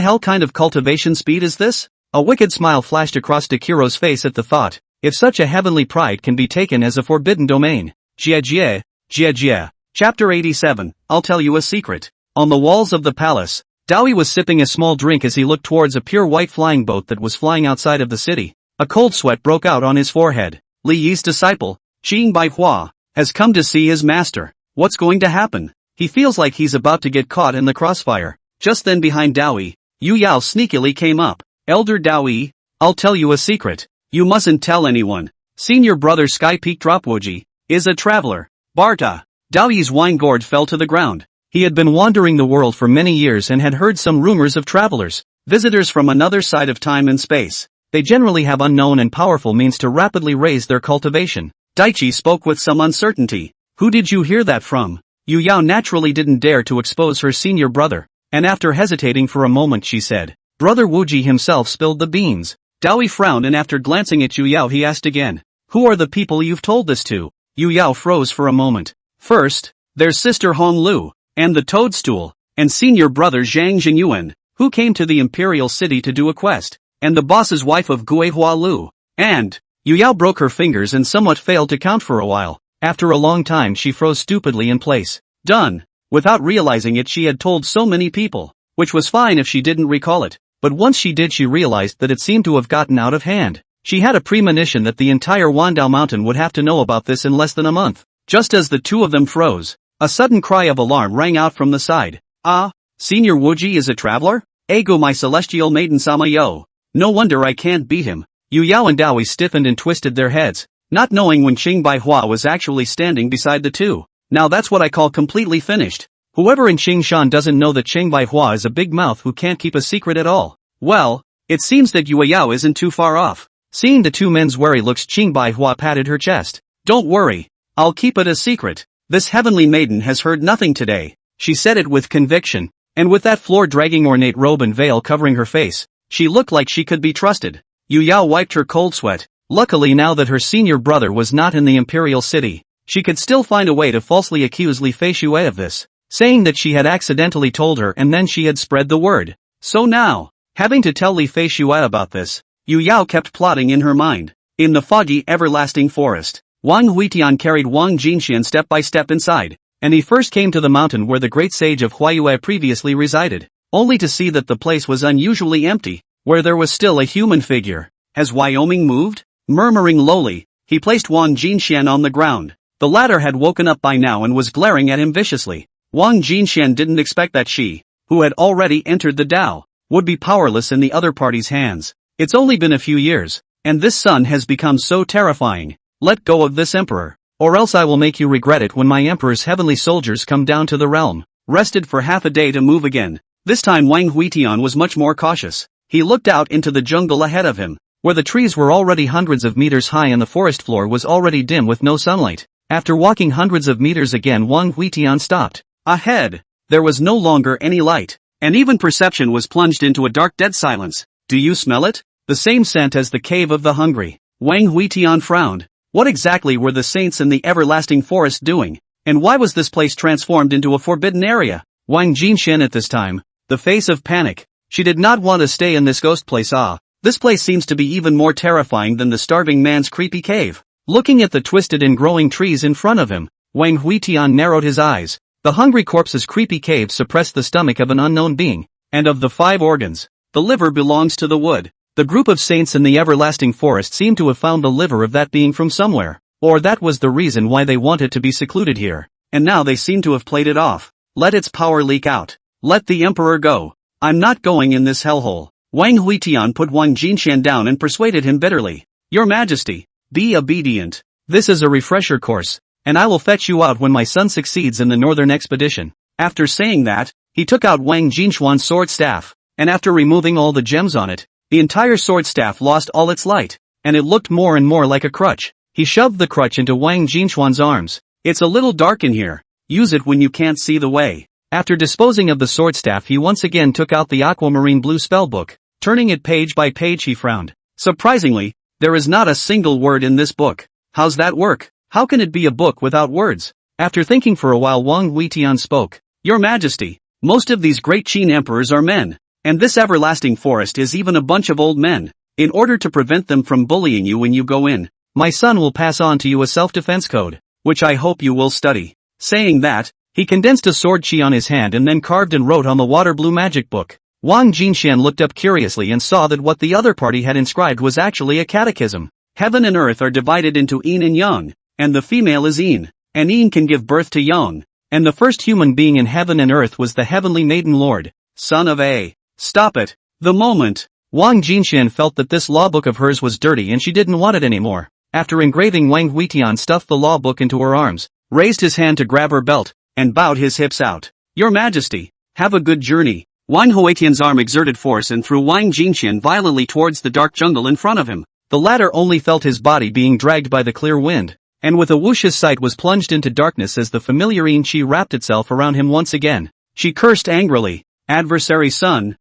hell kind of cultivation speed is this? A wicked smile flashed across Takiro's face at the thought. If such a heavenly pride can be taken as a forbidden domain. Jie. Chapter 87, I'll tell you a secret. On the walls of the palace, Dowie was sipping a small drink as he looked towards a pure white flying boat that was flying outside of the city. A cold sweat broke out on his forehead. Li Yi's disciple, Qing Baihua, has come to see his master. What's going to happen? He feels like he's about to get caught in the crossfire. Just then behind Dowie, Yu Yao sneakily came up. Elder Dowie, I'll tell you a secret. You mustn't tell anyone. Senior brother Sky Peak Dropwoji is a traveler. Barta. Dowie's wine gourd fell to the ground. He had been wandering the world for many years and had heard some rumors of travelers, visitors from another side of time and space. They generally have unknown and powerful means to rapidly raise their cultivation. Daichi spoke with some uncertainty. Who did you hear that from? Yu Yao naturally didn't dare to expose her senior brother, and after hesitating for a moment she said, Brother Wuji himself spilled the beans. Dowie frowned and after glancing at Yu Yao he asked again, who are the people you've told this to? Yu Yao froze for a moment. First, there's Sister Hong Lu, and the toadstool, and senior brother Zhang Zhengyuan, who came to the imperial city to do a quest, and the boss's wife of Guihua Lu. And Yu Yao broke her fingers and somewhat failed to count for a while. After a long time she froze stupidly in place. Done. Without realizing it, she had told so many people, which was fine if she didn't recall it, but once she did, she realized that it seemed to have gotten out of hand. She had a premonition that the entire Wandao mountain would have to know about this in less than a month. Just as the two of them froze, a sudden cry of alarm rang out from the side. Ah, Senior Wuji is a traveler? Ego my celestial maiden sama yo. No wonder I can't beat him. Yu Yao and Daoi stiffened and twisted their heads, not knowing when Qing Baihua was actually standing beside the two. Now that's what I call completely finished. Whoever in Qingshan doesn't know that Qing Baihua is a big mouth who can't keep a secret at all. Well, it seems that Yu Yao isn't too far off. Seeing the two men's wary looks, Qing Baihua patted her chest. Don't worry. I'll keep it a secret. This heavenly maiden has heard nothing today. She said it with conviction, and with that floor-dragging ornate robe and veil covering her face, she looked like she could be trusted. Yu Yao wiped her cold sweat. Luckily, now that her senior brother was not in the imperial city, she could still find a way to falsely accuse Li Feishui of this, saying that she had accidentally told her and then she had spread the word. So now, having to tell Li Feishui about this, Yu Yao kept plotting in her mind. In the foggy, everlasting forest, Wang Huitian carried Wang Jinxian step by step inside, and he first came to the mountain where the great sage of Huayue previously resided, only to see that the place was unusually empty, where there was still a human figure. Has Wyoming moved? Murmuring lowly, he placed Wang Jinxian on the ground. The latter had woken up by now and was glaring at him viciously. Wang Jinxian didn't expect that she, who had already entered the Dao, would be powerless in the other party's hands. It's only been a few years, and this sun has become so terrifying. Let go of this emperor, or else I will make you regret it when my emperor's heavenly soldiers come down to the realm. Rested for half a day to move again. This time Wang Huitian was much more cautious. He looked out into the jungle ahead of him, where the trees were already hundreds of meters high and the forest floor was already dim with no sunlight. After walking hundreds of meters again, Wang Huitian stopped. Ahead, there was no longer any light, and even perception was plunged into a dark dead silence. Do you smell it? The same scent as the cave of the hungry. Wang Huitian frowned. What exactly were the saints in the everlasting forest doing? And why was this place transformed into a forbidden area? Wang Jinxian at this time, the face of panic. She did not want to stay in this ghost place. This place seems to be even more terrifying than the starving man's creepy cave. Looking at the twisted and growing trees in front of him, Wang Huitian narrowed his eyes. The hungry corpse's creepy cave suppressed the stomach of an unknown being, and of the 5 organs, the liver belongs to the wood. The group of saints in the everlasting forest seemed to have found the liver of that being from somewhere, or that was the reason why they wanted to be secluded here, and now they seem to have played it off. Let its power leak out. Let the emperor go. I'm not going in this hellhole. Wang Huitian put Wang Jinxian down and persuaded him bitterly. Your Majesty, be obedient. This is a refresher course, and I will fetch you out when my son succeeds in the northern expedition. After saying that, he took out Wang Jinxuan's sword staff, and after removing all the gems on it, the entire sword staff lost all its light, and it looked more and more like a crutch. He shoved the crutch into Wang Jinxuan's arms. It's a little dark in here. Use it when you can't see the way. After disposing of the sword staff, he once again took out the aquamarine blue spellbook. Turning it page by page, he frowned. Surprisingly, there is not a single word in this book. How's that work? How can it be a book without words? After thinking for a while, Wang Huitian spoke. Your Majesty, most of these great Qin emperors are men. And this everlasting forest is even a bunch of old men. In order to prevent them from bullying you when you go in, my son will pass on to you a self-defense code, which I hope you will study. Saying that, he condensed a sword chi on his hand and then carved and wrote on the water blue magic book. Wang Jinxian looked up curiously and saw that what the other party had inscribed was actually a catechism. Heaven and earth are divided into yin and yang, and the female is yin, and yin can give birth to yang, and the first human being in heaven and earth was the heavenly maiden lord, son of A. Stop it. The moment. Wang Jinxian felt that this law book of hers was dirty and she didn't want it anymore. After engraving, Wang Huitian stuffed the law book into her arms, raised his hand to grab her belt, and bowed his hips out. Your Majesty, have a good journey. Wang Huitian's arm exerted force and threw Wang Jinxian violently towards the dark jungle in front of him. The latter only felt his body being dragged by the clear wind, and with a whoosh his sight was plunged into darkness as the familiar yin qi wrapped itself around him once again. She cursed angrily. Adversary son,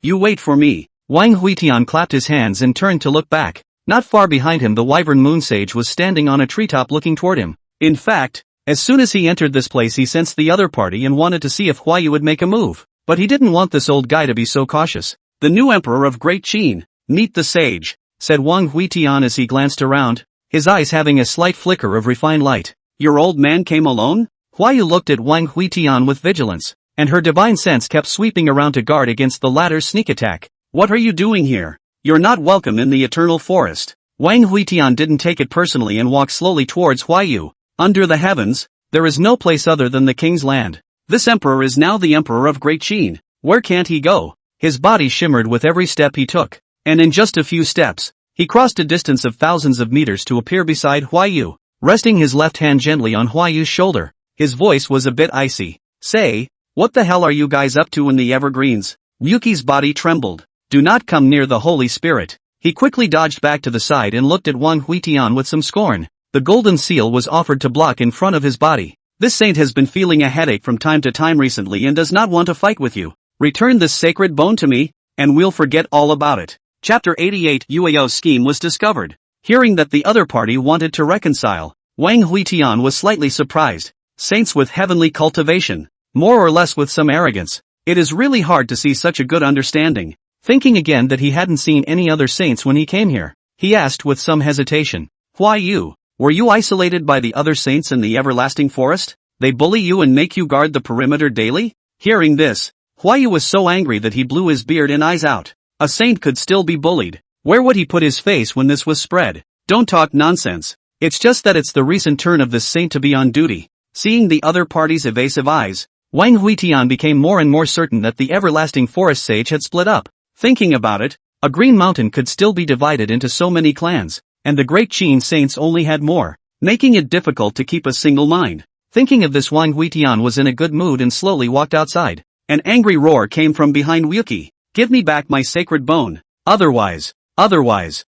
you wait for me. Wang Huitian clapped his hands and turned to look back. Not far behind him, the wyvern moon sage was standing on a treetop looking toward him. In fact, As soon as he entered this place he sensed the other party and wanted to see if Huayu would make a move. But he didn't want this old guy to be so cautious. The new emperor of Great Qin. Meet the sage, said Wang Huitian as he glanced around, his eyes having a slight flicker of refined light. Your old man came alone? Huayu looked at Wang Huitian with vigilance, and her divine sense kept sweeping around to guard against the latter's sneak attack. What are you doing here? You're not welcome in the eternal forest. Wang Huitian didn't take it personally and walked slowly towards Huayu. Under the heavens, there is no place other than the king's land. This emperor is now the emperor of Great Qin. Where can't he go? His body shimmered with every step he took, and in just a few steps, he crossed a distance of thousands of meters to appear beside Huayu, resting his left hand gently on Huayu's shoulder. His voice was a bit icy. Say, what the hell are you guys up to in the evergreens? Yuki's body trembled. Do not come near the Holy Spirit. He quickly dodged back to the side and looked at Wang Huitian with some scorn. The golden seal was offered to block in front of his body. This saint has been feeling a headache from time to time recently and does not want to fight with you. Return this sacred bone to me, and we'll forget all about it. Chapter 88. Yueyao's scheme was discovered. Hearing that the other party wanted to reconcile, Wang Huitian was slightly surprised. Saints with heavenly cultivation, more or less with some arrogance. It is really hard to see such a good understanding. Thinking again that he hadn't seen any other saints when he came here, he asked with some hesitation. Huayu, were you isolated by the other saints in the everlasting forest? They bully you and make you guard the perimeter daily? Hearing this, Huayu was so angry that he blew his beard and eyes out. A saint could still be bullied. Where would he put his face when this was spread? Don't talk nonsense. It's just that it's the recent turn of this saint to be on duty. Seeing the other party's evasive eyes, Wang Huitian became more and more certain that the everlasting forest sage had split up. Thinking about it, a green mountain could still be divided into so many clans, and the Great Qin saints only had more, making it difficult to keep a single mind. Thinking of this, Wang Huitian was in a good mood and slowly walked outside. An angry roar came from behind Yuki. Give me back my sacred bone. Otherwise.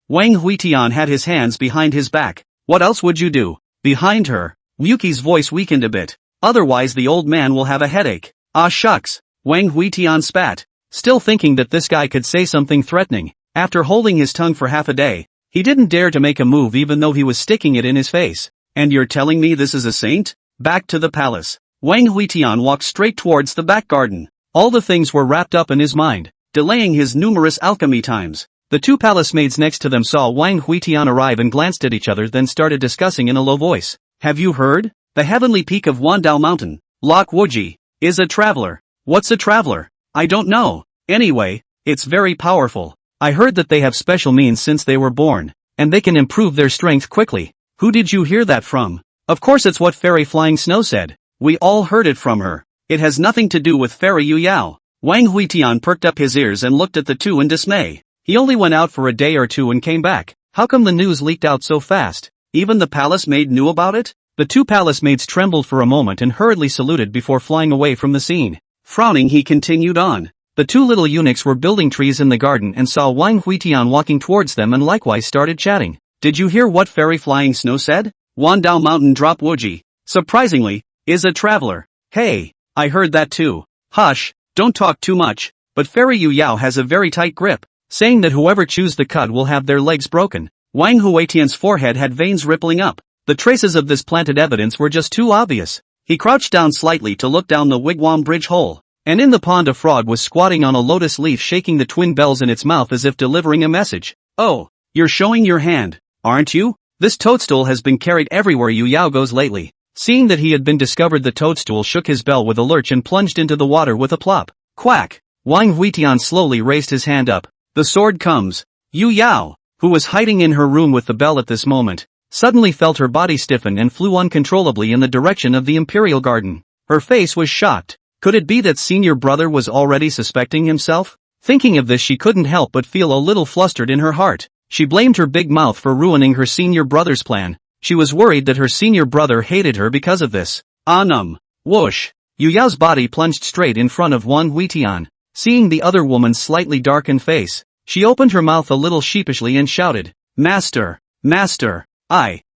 Wang Huitian had his hands behind his back. What else would you do? Behind her, Yuki's voice weakened a bit. Otherwise the old man will have a headache. Ah shucks, Wang Huitian spat. Still thinking that this guy could say something threatening. After holding his tongue for half a day, he didn't dare to make a move even though he was sticking it in his face. And you're telling me this is a saint? Back to the palace. Wang Huitian walked straight towards the back garden. All the things were wrapped up in his mind, delaying his numerous alchemy times. The two palace maids next to them saw Wang Huitian arrive and glanced at each other, then started discussing in a low voice. Have you heard? The heavenly peak of Wandao Mountain, Lok Wuji, is a traveler. What's a traveler? I don't know. Anyway, it's very powerful. I heard that they have special means since they were born, and they can improve their strength quickly. Who did you hear that from? Of course it's what Fairy Flying Snow said. We all heard it from her. It has nothing to do with Fairy Yu Yao. Wang Huitian perked up his ears and looked at the two in dismay. He only went out for a day or two and came back. How come the news leaked out so fast? Even the palace maid knew about it? The two palace maids trembled for a moment and hurriedly saluted before flying away from the scene. Frowning, he continued on. The two little eunuchs were building trees in the garden and saw Wang Huitian walking towards them and likewise started chatting. Did you hear what Fairy Flying Snow said? Wandao Mountain Drop Wuji, surprisingly, is a traveler. Hey, I heard that too. Hush, don't talk too much. But Fairy Yu Yao has a very tight grip, saying that whoever chews the cud will have their legs broken. Wang Huitian's forehead had veins rippling up. The traces of this planted evidence were just too obvious. He crouched down slightly to look down the wigwam bridge hole, and in the pond a frog was squatting on a lotus leaf shaking the twin bells in its mouth as if delivering a message. Oh, you're showing your hand, aren't you? This toadstool has been carried everywhere Yu Yao goes lately. Seeing that he had been discovered, the toadstool shook his bell with a lurch and plunged into the water with a plop. Quack! Wang Huitian slowly raised his hand up. The sword comes. Yu Yao, who was hiding in her room with the bell at this moment, suddenly felt her body stiffen and flew uncontrollably in the direction of the imperial garden. Her face was shocked. Could it be that senior brother was already suspecting himself? Thinking of this, she couldn't help but feel a little flustered in her heart. She blamed her big mouth for ruining her senior brother's plan. She was worried that her senior brother hated her because of this. Whoosh! Yu Yao's body plunged straight in front of Wang Huitian. Seeing the other woman's slightly darkened face, she opened her mouth a little sheepishly and shouted, Master!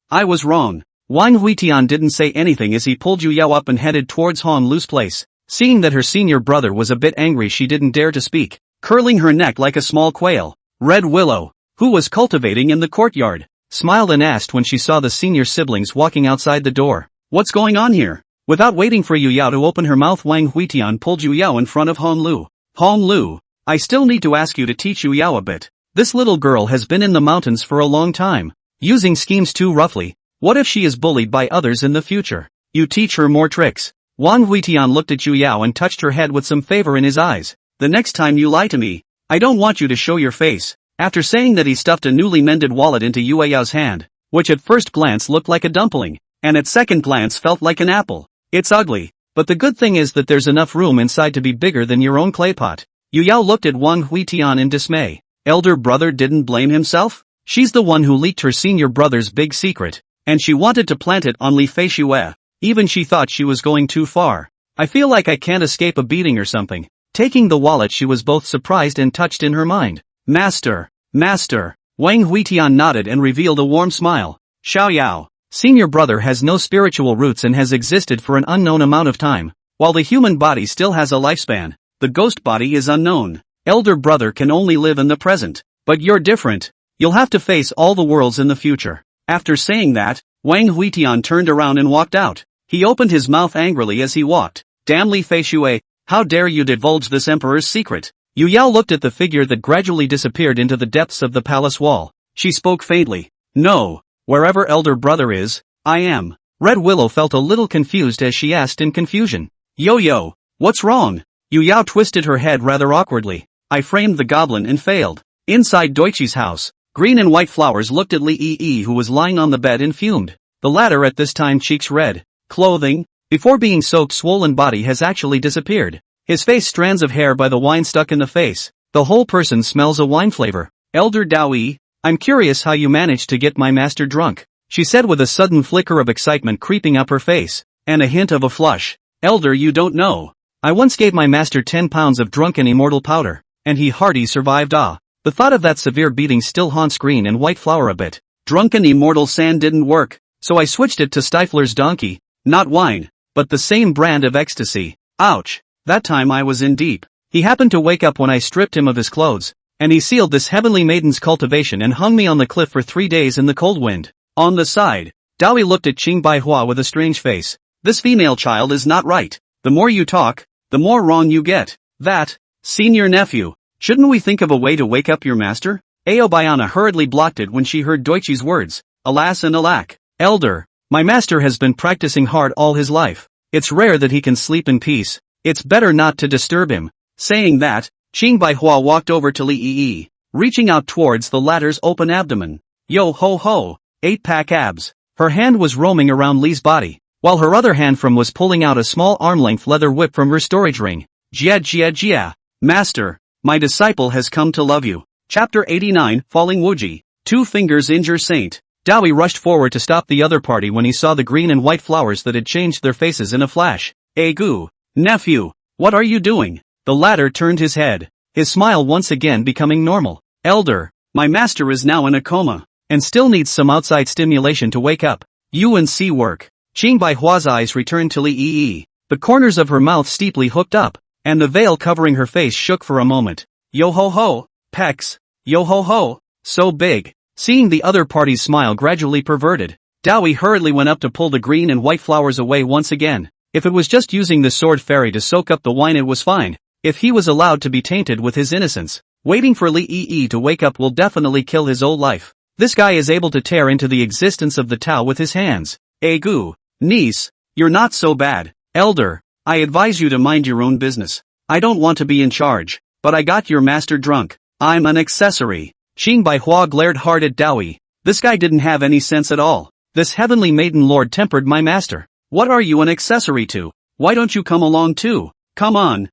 I was wrong. Wang Huitian didn't say anything as he pulled Yu Yao up and headed towards Han Lu's place. Seeing that her senior brother was a bit angry, she didn't dare to speak, curling her neck like a small quail. Red Willow, who was cultivating in the courtyard, smiled and asked when she saw the senior siblings walking outside the door. What's going on here? Without waiting for Yu Yao to open her mouth, Wang Huitian pulled Yu Yao in front of Hong Lu. Hong Lu, I still need to ask you to teach Yu Yao a bit. This little girl has been in the mountains for a long time, using schemes too roughly. What if she is bullied by others in the future? You teach her more tricks. Wang Huitian looked at Yu Yao and touched her head with some favor in his eyes. The next time you lie to me, I don't want you to show your face. After saying that, he stuffed a newly mended wallet into Yu Yao's hand, which at first glance looked like a dumpling, and at second glance felt like an apple. It's ugly, but the good thing is that there's enough room inside to be bigger than your own clay pot. Yu Yao looked at Wang Huitian in dismay. Elder brother didn't blame himself? She's the one who leaked her senior brother's big secret, and she wanted to plant it on Li Feishue. Even she thought she was going too far. I feel like I can't escape a beating or something. Taking the wallet, she was both surprised and touched in her mind. Master, master. Wang Huitian nodded and revealed a warm smile. Xiao Yao, senior brother has no spiritual roots and has existed for an unknown amount of time. While the human body still has a lifespan, the ghost body is unknown. Elder brother can only live in the present. But you're different. You'll have to face all the worlds in the future. After saying that, Wang Huitian turned around and walked out. He opened his mouth angrily as he walked. Damn Li Feishue, how dare you divulge this emperor's secret? Yu Yao looked at the figure that gradually disappeared into the depths of the palace wall. She spoke faintly. No, wherever elder brother is, I am. Red Willow felt a little confused as she asked in confusion. Yo, what's wrong? Yu Yao twisted her head rather awkwardly. I framed the goblin and failed. Inside Doichi's house, green and white flowers looked at Li Yi, who was lying on the bed and fumed. The latter at this time, cheeks red. Clothing, before being soaked, swollen body has actually disappeared. His face, strands of hair by the wine stuck in the face. The whole person smells a wine flavor. Elder Daoyi, I'm curious how you managed to get my master drunk, she said with a sudden flicker of excitement creeping up her face, and a hint of a flush. Elder, you don't know. I once gave my master 10 pounds of drunken immortal powder, and he hardly survived. The thought of that severe beating still haunts green and white flower a bit. Drunken immortal sand didn't work, so I switched it to Stifler's donkey. Not wine, but the same brand of ecstasy. Ouch. That time I was in deep. He happened to wake up when I stripped him of his clothes, and he sealed this heavenly maiden's cultivation and hung me on the cliff for 3 days in the cold wind. On the side, Daoyi looked at Qing Baihua with a strange face. This female child is not right. The more you talk, the more wrong you get. That, senior nephew, shouldn't we think of a way to wake up your master? Aobayana hurriedly blocked it when she heard Doichi's words. Alas and alack. Elder, my master has been practicing hard all his life. It's rare that he can sleep in peace. It's better not to disturb him. Saying that, Qing Baihua walked over to Li Yi, reaching out towards the latter's open abdomen. Yo ho ho, 8-pack abs. Her hand was roaming around Li's body, while her other hand was pulling out a small arm-length leather whip from her storage ring. Jia. Master, my disciple has come to love you. Chapter 89, Falling Wuji. 2 fingers injure saint. Daoyi rushed forward to stop the other party when he saw the green and white flowers that had changed their faces in a flash. Egu, nephew, what are you doing? The latter turned his head, his smile once again becoming normal. Elder, my master is now in a coma, and still needs some outside stimulation to wake up. UNC work. Qing Baihua's eyes returned to Li Yi. The corners of her mouth steeply hooked up, and the veil covering her face shook for a moment. Yo ho ho, pecs. Yo ho ho, so big. Seeing the other party's smile gradually perverted, Daoyi hurriedly went up to pull the green and white flowers away once again. If it was just using the sword fairy to soak up the wine, it was fine. If he was allowed to be tainted with his innocence, waiting for Li Yi to wake up will definitely kill his old life. This guy is able to tear into the existence of the Tao with his hands. Egu, niece, you're not so bad. Elder, I advise you to mind your own business. I don't want to be in charge, but I got your master drunk. I'm an accessory. Qing Baihua glared hard at Daoyi. This guy didn't have any sense at all. This heavenly maiden lord tempered my master. What are you an accessory to? Why don't you come along too? Come on.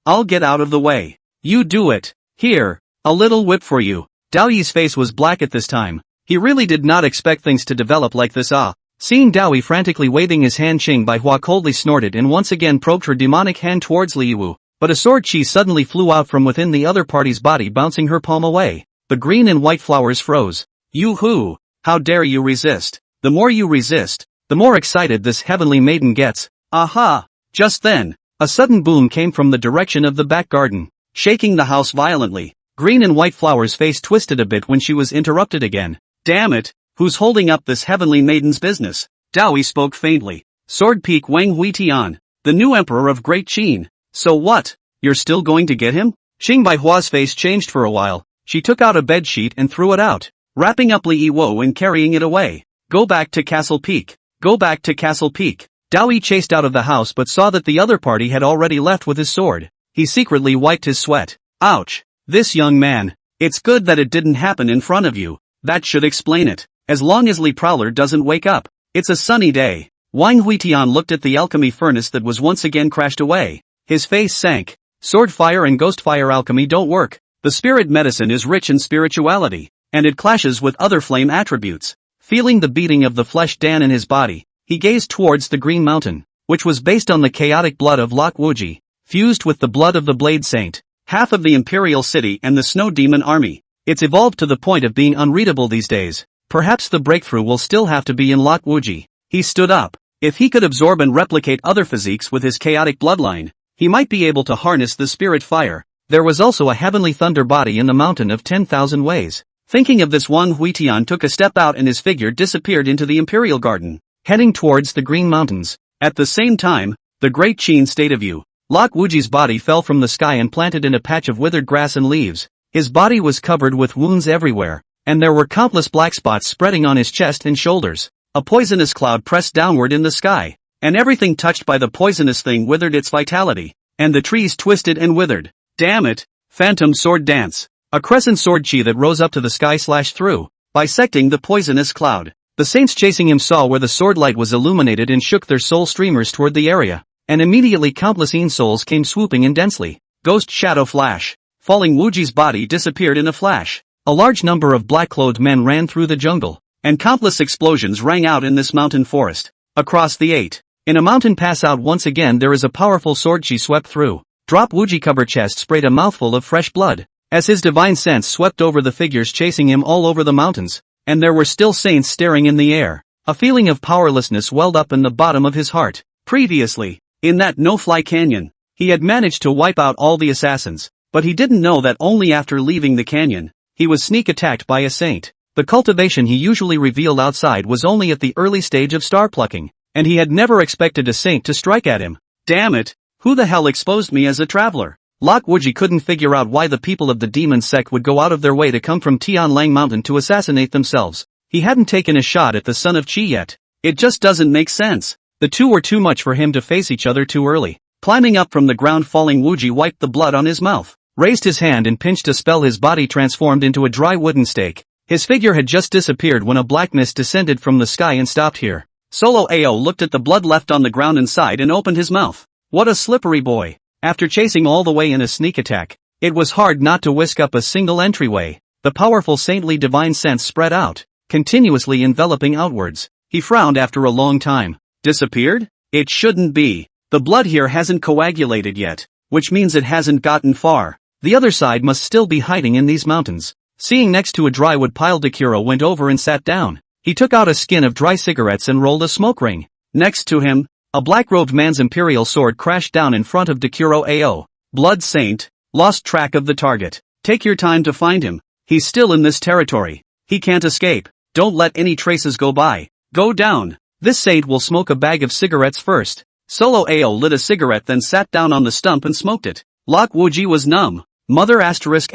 I'll get out of the way. You do it. Here, a little whip for you. Daoyi's face was black at this time. He really did not expect things to develop like this. Seeing Daoyi frantically waving his hand, Qing Baihua coldly snorted and once again probed her demonic hand towards Li Yiwu. But a sword chi suddenly flew out from within the other party's body, bouncing her palm away. The green and white flowers froze. Yoo-hoo! How dare you resist? The more you resist, the more excited this heavenly maiden gets. Aha! Just then, a sudden boom came from the direction of the back garden, shaking the house violently. Green and white flowers' face twisted a bit when she was interrupted again. Damn it! Who's holding up this heavenly maiden's business? Dowie spoke faintly. Sword Peak Wang Huitian, the new emperor of Great Qin. So what? You're still going to get him? Xing Baihua's face changed for a while. She took out a bedsheet and threw it out, wrapping up Li Yiwo and carrying it away. Go back to Castle Peak. Go back to Castle Peak. Dowie chased out of the house but saw that the other party had already left with his sword. He secretly wiped his sweat. Ouch. This young man. It's good that it didn't happen in front of you. That should explain it. As long as Li Prowler doesn't wake up. It's a sunny day. Wang Huitian looked at the alchemy furnace that was once again crashed away. His face sank. Sword fire and ghost fire alchemy don't work. The spirit medicine is rich in spirituality, and it clashes with other flame attributes. Feeling the beating of the flesh Dan in his body, he gazed towards the Green Mountain, which was based on the chaotic blood of Lok Wuji, fused with the blood of the Blade Saint, half of the Imperial City and the Snow Demon Army. It's evolved to the point of being unreadable these days. Perhaps the breakthrough will still have to be in Lok Wuji. He stood up. If he could absorb and replicate other physiques with his chaotic bloodline, he might be able to harness the spirit fire. There was also a heavenly thunder body in the mountain of 10,000 ways. Thinking of this, Wang Huitian took a step out and his figure disappeared into the Imperial Garden, heading towards the Green Mountains. At the same time, the Great Qin State of View. Lok Wuji's body fell from the sky and planted in a patch of withered grass and leaves. His body was covered with wounds everywhere, and there were countless black spots spreading on his chest and shoulders. A poisonous cloud pressed downward in the sky, and everything touched by the poisonous thing withered its vitality, and the trees twisted and withered. Damn it! Phantom Sword Dance. A crescent sword chi that rose up to the sky slashed through, bisecting the poisonous cloud. The saints chasing him saw where the sword light was illuminated and shook their soul streamers toward the area, and immediately countless Yin souls came swooping in densely. Ghost Shadow Flash. Falling Wuji's body disappeared in a flash. A large number of black-clothed men ran through the jungle, and countless explosions rang out in this mountain forest. Across the 8. In a mountain pass out once again there is a powerful sword chi swept through. Drop Wuji cover chest sprayed a mouthful of fresh blood, as his divine sense swept over the figures chasing him all over the mountains, and there were still saints staring in the air. A feeling of powerlessness welled up in the bottom of his heart. Previously, in that no-fly canyon, he had managed to wipe out all the assassins, but he didn't know that only after leaving the canyon, he was sneak attacked by a saint. The cultivation he usually revealed outside was only at the early stage of star plucking, and he had never expected a saint to strike at him. Damn it! Who the hell exposed me as a traveler? Lok Wuji couldn't figure out why the people of the demon sect would go out of their way to come from Tianlang Mountain to assassinate themselves. He hadn't taken a shot at the son of Qi yet. It just doesn't make sense. The two were too much for him to face each other too early. Climbing up from the ground, falling Wuji wiped the blood on his mouth, raised his hand and pinched a spell. His body transformed into a dry wooden stake. His figure had just disappeared when a black mist descended from the sky and stopped here. Solo Ao looked at the blood left on the ground and sighed and opened his mouth. What a slippery boy. After chasing all the way in a sneak attack, it was hard not to whisk up a single entryway. The powerful saintly divine sense spread out, continuously enveloping outwards. He frowned after a long time. Disappeared? It shouldn't be. The blood here hasn't coagulated yet, which means it hasn't gotten far. The other side must still be hiding in these mountains. Seeing next to a dry wood pile, Dakuro went over and sat down. He took out a skin of dry cigarettes and rolled a smoke ring. Next to him, a black-robed man's imperial sword crashed down in front of Dakuro Ao. Blood Saint, lost track of the target. Take your time to find him. He's still in this territory. He can't escape. Don't let any traces go by. Go down. This saint will smoke a bag of cigarettes first. Solo Ao lit a cigarette then sat down on the stump and smoked it. Lok Wuji was numb. Mother asterisk.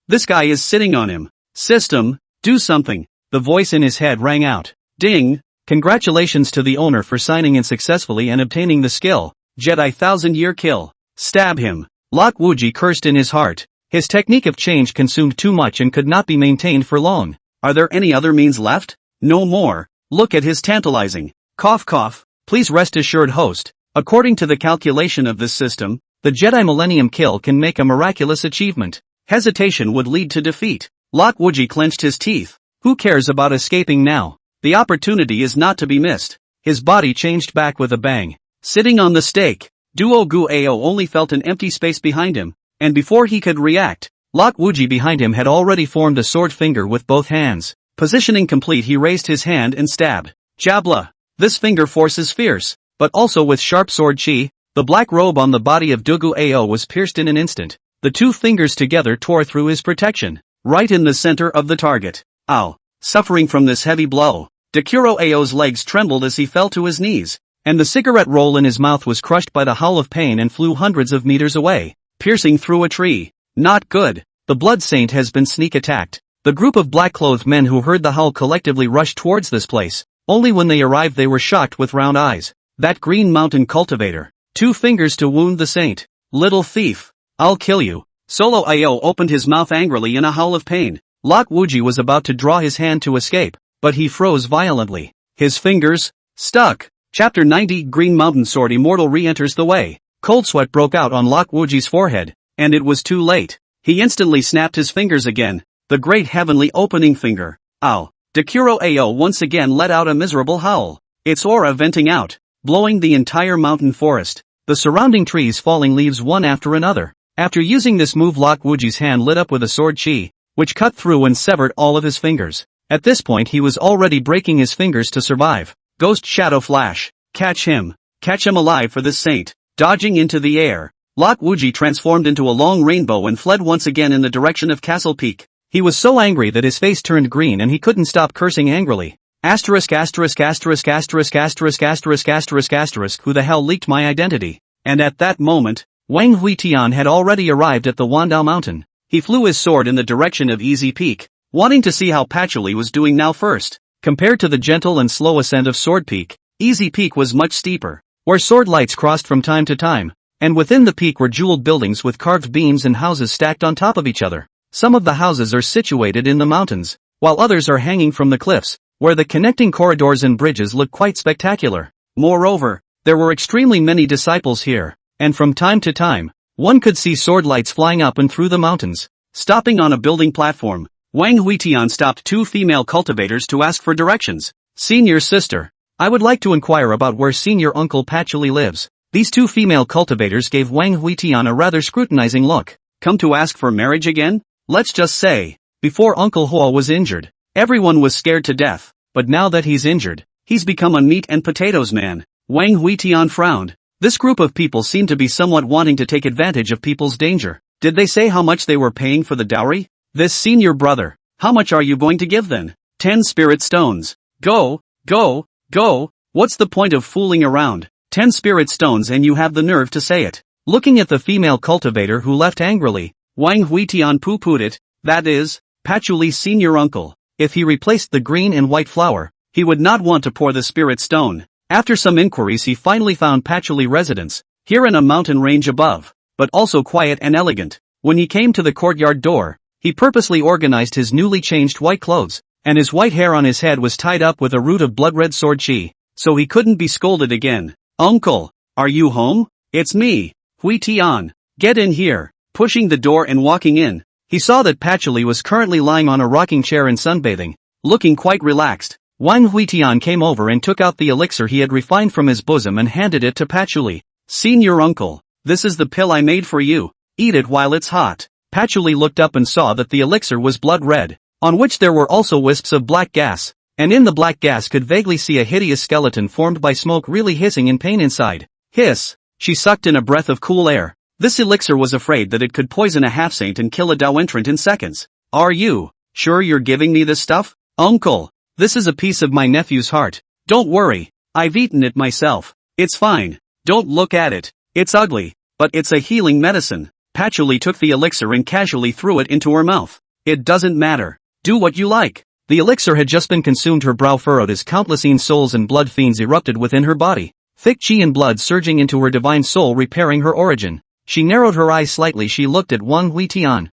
This guy is sitting on him. System, do something. The voice in his head rang out. Ding. Congratulations to the owner for signing in successfully and obtaining the skill. Jedi 1000-year kill. Stab him. Lok Wuji cursed in his heart. His technique of change consumed too much and could not be maintained for long. Are there any other means left? No more. Look at his tantalizing. Cough cough. Please rest assured, host. According to the calculation of this system, the Jedi Millennium kill can make a miraculous achievement. Hesitation would lead to defeat. Lok Wuji clenched his teeth. Who cares about escaping now? The opportunity is not to be missed. His body changed back with a bang. Sitting on the stake, Duo Gu Ao only felt an empty space behind him, and before he could react, Lok Wuji behind him had already formed a sword finger with both hands. Positioning complete, he raised his hand and stabbed. Jabla! This finger force is fierce, but also with sharp sword chi. The black robe on the body of Dugu Ao was pierced in an instant. The two fingers together tore through his protection, right in the center of the target. Ow! Suffering from this heavy blow, Dekuro Ao's legs trembled as he fell to his knees, and the cigarette roll in his mouth was crushed by the howl of pain and flew hundreds of meters away, piercing through a tree. Not good. The Blood Saint has been sneak attacked. The group of black-clothed men who heard the howl collectively rushed towards this place. Only when they arrived they were shocked with round eyes. That Green Mountain cultivator. 2 fingers to wound the saint. Little thief. I'll kill you. Solo Ao opened his mouth angrily in a howl of pain. Lok Wuji was about to draw his hand to escape, but he froze violently. His fingers stuck. Chapter 90 Green Mountain Sword Immortal re-enters the way. Cold sweat broke out on Lok Wuji's forehead, and it was too late. He instantly snapped his fingers again. The great heavenly opening finger. Ow. Dekuro Ao once again let out a miserable howl. Its aura venting out, blowing the entire mountain forest. The surrounding trees falling leaves one after another. After using this move, Lok Wuji's hand lit up with a sword chi, which cut through and severed all of his fingers. At this point he was already breaking his fingers to survive. Ghost Shadow Flash. Catch him. Catch him alive for this saint. Dodging into the air, Lok Wuji transformed into a long rainbow and fled once again in the direction of Castle Peak. He was so angry that his face turned green and he couldn't stop cursing angrily. Asterisk asterisk asterisk asterisk asterisk asterisk asterisk asterisk who the hell leaked my identity? And at that moment, Wang Huitian had already arrived at the Wandao Mountain. He flew his sword in the direction of Easy Peak, wanting to see how Patchouli was doing now first. Compared to the gentle and slow ascent of Sword Peak, Easy Peak was much steeper, where sword lights crossed from time to time, and within the peak were jeweled buildings with carved beams and houses stacked on top of each other. Some of the houses are situated in the mountains, while others are hanging from the cliffs, where the connecting corridors and bridges look quite spectacular. Moreover, there were extremely many disciples here, and from time to time, one could see sword lights flying up and through the mountains. Stopping on a building platform, Wang Huitian stopped 2 female cultivators to ask for directions. Senior sister, I would like to inquire about where senior uncle Patchouli lives. These 2 female cultivators gave Wang Huitian a rather scrutinizing look. Come to ask for marriage again? Let's just say, before Uncle Hua was injured, everyone was scared to death, but now that he's injured, he's become a meat and potatoes man. Wang Huitian frowned. This group of people seemed to be somewhat wanting to take advantage of people's danger. Did they say how much they were paying for the dowry? This senior brother, how much are you going to give then? 10 spirit stones. Go, go, go, what's the point of fooling around? 10 spirit stones and you have the nerve to say it. Looking at the female cultivator who left angrily, Wang Huitian poo-pooed it. That is, Patchouli's senior uncle. If he replaced the green and white flower, he would not want to pour the spirit stone. After some inquiries he finally found Patchouli residence, here in a mountain range above, but also quiet and elegant. When he came to the courtyard door, he purposely organized his newly changed white clothes, and his white hair on his head was tied up with a root of blood-red sword chi, so he couldn't be scolded again. Uncle, are you home? It's me, Huitian. Get in here. Pushing the door and walking in, he saw that Patchouli was currently lying on a rocking chair and sunbathing, looking quite relaxed. Wang Huitian came over and took out the elixir he had refined from his bosom and handed it to Patchouli. Senior uncle, this is the pill I made for you. Eat it while it's hot. Patchouli looked up and saw that the elixir was blood red, on which there were also wisps of black gas, and in the black gas could vaguely see a hideous skeleton formed by smoke really hissing in pain inside. Hiss! She sucked in a breath of cool air. This elixir was afraid that it could poison a half-saint and kill a Dao entrant in seconds. Are you sure you're giving me this stuff? Uncle, this is a piece of my nephew's heart. Don't worry, I've eaten it myself. It's fine. Don't look at it. It's ugly, but it's a healing medicine. Patchouli took the elixir and casually threw it into her mouth. It doesn't matter. Do what you like. The elixir had just been consumed. Her brow furrowed as countless souls and blood fiends erupted within her body. Thick chi and blood surging into her divine soul repairing her origin. She narrowed her eyes slightly. She looked at Wang Huitian.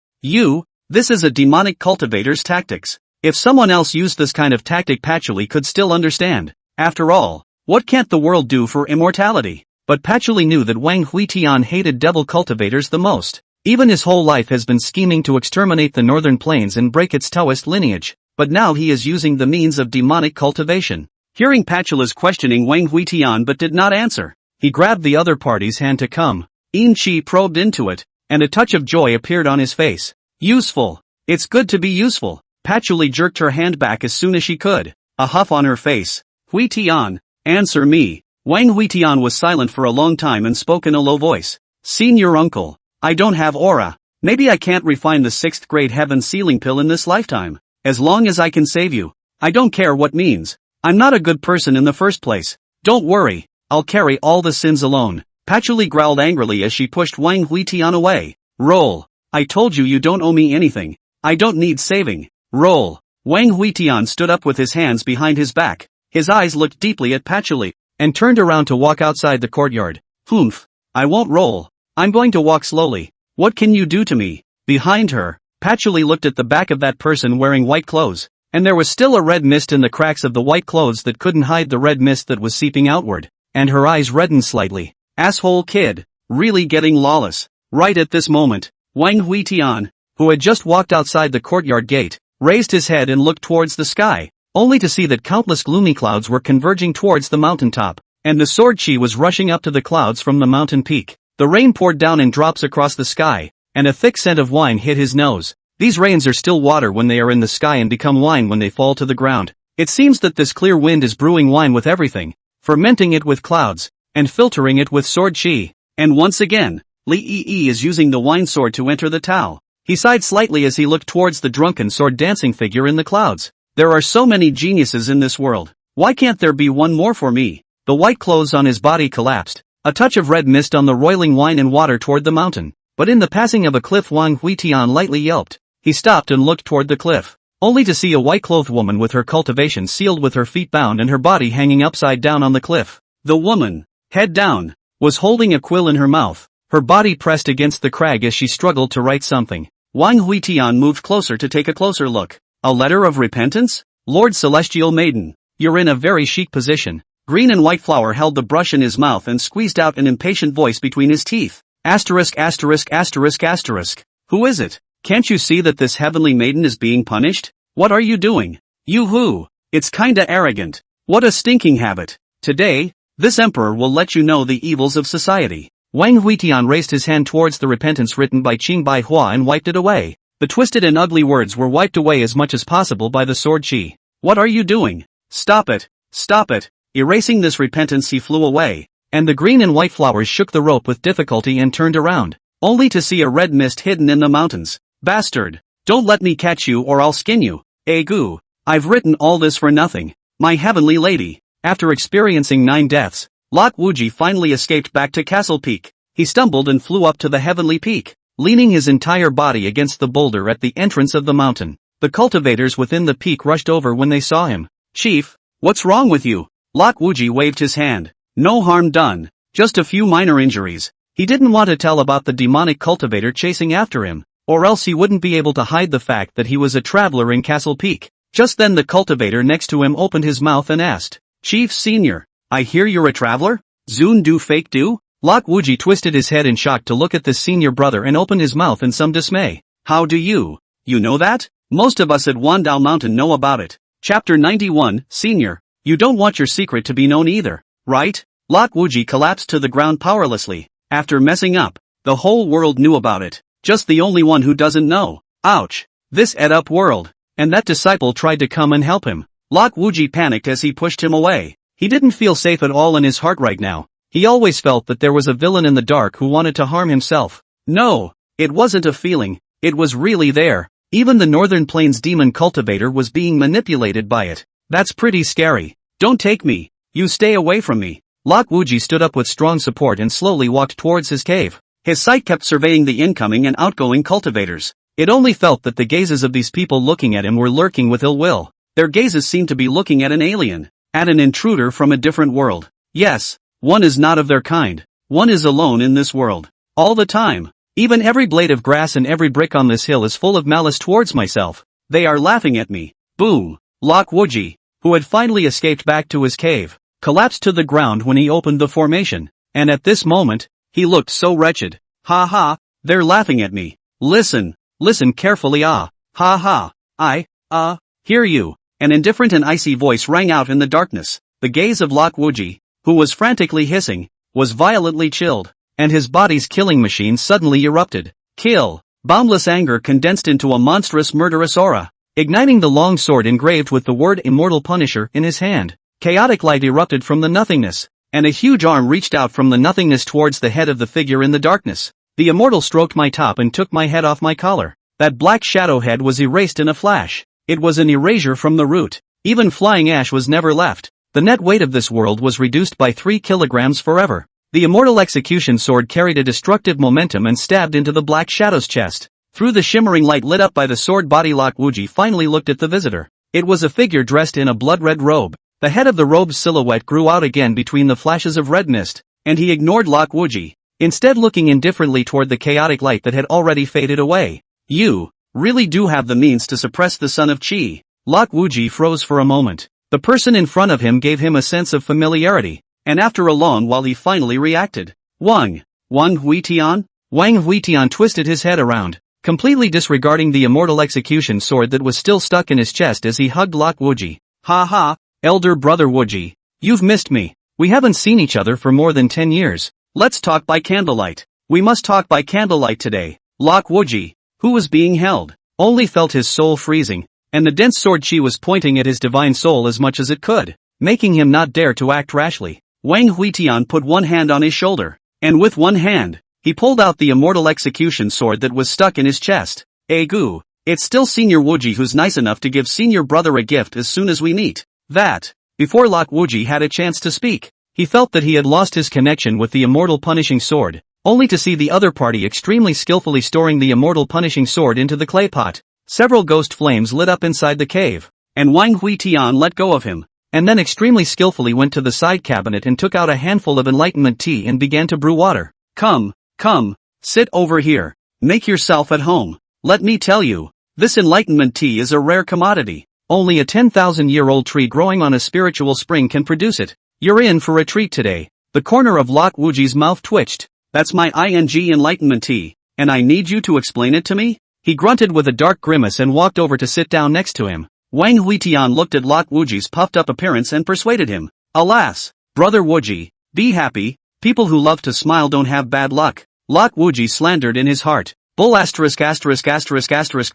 This is a demonic cultivator's tactics. If someone else used this kind of tactic Patchouli could still understand. After all, what can't the world do for immortality? But Patchouli knew that Wang Huitian hated devil cultivators the most. Even his whole life has been scheming to exterminate the northern plains and break its Taoist lineage, but now he is using the means of demonic cultivation. Hearing Patchouli's questioning, Wang Huitian but did not answer. He grabbed the other party's hand to come. Yin Chi probed into it, and a touch of joy appeared on his face. Useful. It's good to be useful. Patchouli jerked her hand back as soon as she could. A huff on her face. Huitian, answer me. Wang Huitian was silent for a long time and spoke in a low voice. Senior uncle, I don't have aura. Maybe I can't refine the 6th grade heaven sealing pill in this lifetime. As long as I can save you, I don't care what means. I'm not a good person in the first place. Don't worry, I'll carry all the sins alone. Patchouli growled angrily as she pushed Wang Huitian away. Roll. I told you you don't owe me anything. I don't need saving. Roll. Wang Huitian stood up with his hands behind his back. His eyes looked deeply at Patchouli, and turned around to walk outside the courtyard. Humph. I won't roll. I'm going to walk slowly. What can you do to me? Behind her, Patchouli looked at the back of that person wearing white clothes, and there was still a red mist in the cracks of the white clothes that couldn't hide the red mist that was seeping outward, and her eyes reddened slightly. Asshole kid. Really getting lawless. Right at this moment, Wang Huitian, who had just walked outside the courtyard gate, raised his head and looked towards the sky, only to see that countless gloomy clouds were converging towards the mountaintop, and the sword chi was rushing up to the clouds from the mountain peak. The rain poured down in drops across the sky, and a thick scent of wine hit his nose. These rains are still water when they are in the sky and become wine when they fall to the ground. It seems that this clear wind is brewing wine with everything, fermenting it with clouds, and filtering it with sword chi. And once again, Li Yi is using the wine sword to enter the Tao. He sighed slightly as he looked towards the drunken sword dancing figure in the clouds. There are so many geniuses in this world. Why can't there be one more for me? The white clothes on his body collapsed. A touch of red mist on the roiling wine and water toward the mountain. But in the passing of a cliff, Wang Huitian lightly yelped. He stopped and looked toward the cliff, only to see a white-clothed woman with her cultivation sealed with her feet bound and her body hanging upside down on the cliff. The woman, head down, was holding a quill in her mouth, her body pressed against the crag as she struggled to write something. Wang Huitian moved closer to take a closer look. A letter of repentance? Lord Celestial Maiden, you're in a very chic position. Green and White Flower held the brush in his mouth and squeezed out an impatient voice between his teeth. Asterisk asterisk asterisk asterisk. Who is it? Can't you see that this heavenly maiden is being punished? What are you doing? You who? It's kinda arrogant. What a stinking habit. Today, this emperor will let you know the evils of society. Wang Huitian raised his hand towards the repentance written by Qing Bai Hua and wiped it away. The twisted and ugly words were wiped away as much as possible by the sword chi. What are you doing? Stop it! Stop it! Erasing this repentance, he flew away, and the green and white flowers shook the rope with difficulty and turned around, only to see a red mist hidden in the mountains. Bastard! Don't let me catch you or I'll skin you. Egu! I've written all this for nothing. My heavenly lady. After experiencing 9 deaths, Lot Wuji finally escaped back to Castle Peak. He stumbled and flew up to the heavenly peak, leaning his entire body against the boulder at the entrance of the mountain. The cultivators within the peak rushed over when they saw him. Chief, what's wrong with you? Lot Wuji waved his hand. No harm done, just a few minor injuries. He didn't want to tell about the demonic cultivator chasing after him, or else he wouldn't be able to hide the fact that he was a traveler in Castle Peak. Just then the cultivator next to him opened his mouth and asked, Chief Senior, I hear you're a traveler? Zun do fake do? Lot Wuji twisted his head in shock to look at this senior brother and opened his mouth in some dismay. How do you know that? Most of us at Wandao Mountain know about it. Chapter 91, Senior, you don't want your secret to be known either, right? Lot Wuji collapsed to the ground powerlessly. After messing up, the whole world knew about it. Just the only one who doesn't know. Ouch. This ed up world. And that disciple tried to come and help him. Lot Wuji panicked as he pushed him away. He didn't feel safe at all in his heart right now. He always felt that there was a villain in the dark who wanted to harm himself. No, it wasn't a feeling. It was really there. Even the Northern Plains demon cultivator was being manipulated by it. That's pretty scary. Don't take me. You stay away from me. Lot Wuji stood up with strong support and slowly walked towards his cave. His sight kept surveying the incoming and outgoing cultivators. It only felt that the gazes of these people looking at him were lurking with ill will. Their gazes seemed to be looking at an alien, at an intruder from a different world. Yes, one is not of their kind. One is alone in this world. All the time. Even every blade of grass and every brick on this hill is full of malice towards myself. They are laughing at me. Boom. Lot Wuji, who had finally escaped back to his cave, collapsed to the ground when he opened the formation. And at this moment, he looked so wretched. Ha ha, they're laughing at me. Listen carefully. Ha ha, I hear you. An indifferent and icy voice rang out in the darkness. The gaze of Lot Wuji, who was frantically hissing, was violently chilled, and his body's killing machine suddenly erupted. Kill. Boundless anger condensed into a monstrous murderous aura, igniting the long sword engraved with the word Immortal Punisher in his hand. Chaotic light erupted from the nothingness, and a huge arm reached out from the nothingness towards the head of the figure in the darkness. The immortal stroked my top and took my head off my collar. That black shadow head was erased in a flash. It was an erasure from the root. Even flying ash was never left. The net weight of this world was reduced by 3 kilograms forever. The immortal execution sword carried a destructive momentum and stabbed into the Black Shadow's chest. Through the shimmering light lit up by the sword body, Lok Wuji finally looked at the visitor. It was a figure dressed in a blood-red robe. The head of the robe's silhouette grew out again between the flashes of red mist, and he ignored Lok Wuji, instead looking indifferently toward the chaotic light that had already faded away. You really do have the means to suppress the Son of Qi. Lok Wuji froze for a moment. The person in front of him gave him a sense of familiarity, and after a long while he finally reacted. Wang Huitian? Wang Huitian twisted his head around, completely disregarding the immortal execution sword that was still stuck in his chest as he hugged Lok Wuji. Ha ha, elder brother Wuji. You've missed me. We haven't seen each other for more than 10 years. Let's talk by candlelight. We must talk by candlelight today. Lok Wuji, who was being held, only felt his soul freezing, and the dense sword Qi was pointing at his divine soul as much as it could, making him not dare to act rashly. Wang Huitian put one hand on his shoulder, and with one hand, he pulled out the immortal execution sword that was stuck in his chest. Gu, it's still Senior Wuji who's nice enough to give Senior Brother a gift as soon as we meet. That. Before Lok Wuji had a chance to speak, he felt that he had lost his connection with the immortal punishing sword, only to see the other party extremely skillfully storing the immortal punishing sword into the clay pot. Several ghost flames lit up inside the cave, and Wang Huitian let go of him, and then extremely skillfully went to the side cabinet and took out a handful of enlightenment tea and began to brew water. Come, sit over here. Make yourself at home. Let me tell you, this enlightenment tea is a rare commodity. Only a 10,000-year-old tree growing on a spiritual spring can produce it. You're in for a treat today. The corner of Lok Wuji's mouth twitched. That's my enlightenment tea, and I need you to explain it to me? He grunted with a dark grimace and walked over to sit down next to him. Wang Huitian looked at Lok Wuji's puffed-up appearance and persuaded him. Alas, brother Wuji, be happy. People who love to smile don't have bad luck. Lok Wuji slandered in his heart. Bull ********.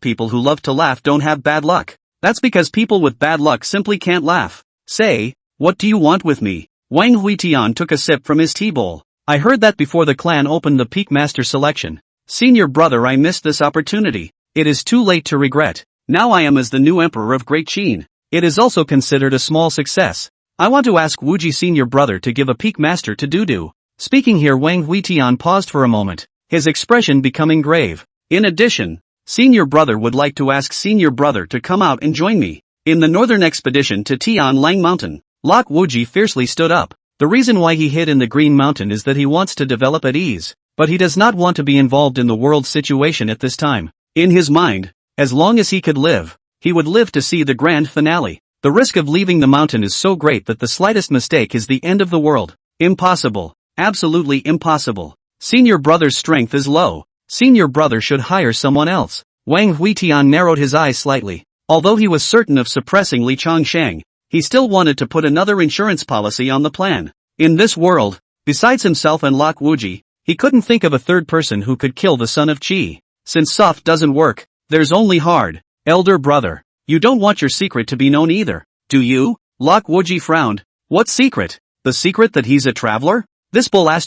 People who love to laugh don't have bad luck. That's because people with bad luck simply can't laugh. Say, what do you want with me? Wang Huitian took a sip from his tea bowl. I heard that before the clan opened the Peak Master selection. Senior brother, I missed this opportunity. It is too late to regret. Now I am as the new emperor of Great Qin. It is also considered a small success. I want to ask Wuji Senior brother to give a Peak Master to Dudu. Speaking here, Wang Huitian paused for a moment, his expression becoming grave. In addition, Senior brother would like to ask Senior brother to come out and join me in the northern expedition to Tian Lang Mountain. Lok Wuji fiercely stood up. The reason why he hid in the Green Mountain is that he wants to develop at ease, but he does not want to be involved in the world situation at this time. In his mind, as long as he could live, he would live to see the grand finale. The risk of leaving the mountain is so great that the slightest mistake is the end of the world. Impossible. Absolutely impossible. Senior brother's strength is low. Senior brother should hire someone else. Wang Huitian narrowed his eyes slightly. Although he was certain of suppressing Li Chongsheng, he still wanted to put another insurance policy on the plan. In this world, besides himself and Lok Wuji, he couldn't think of a third person who could kill the Son of Qi. Since soft doesn't work, there's only hard. Elder brother, you don't want your secret to be known either, do you? Lok Wuji frowned. What secret? The secret that he's a traveler? This bull *****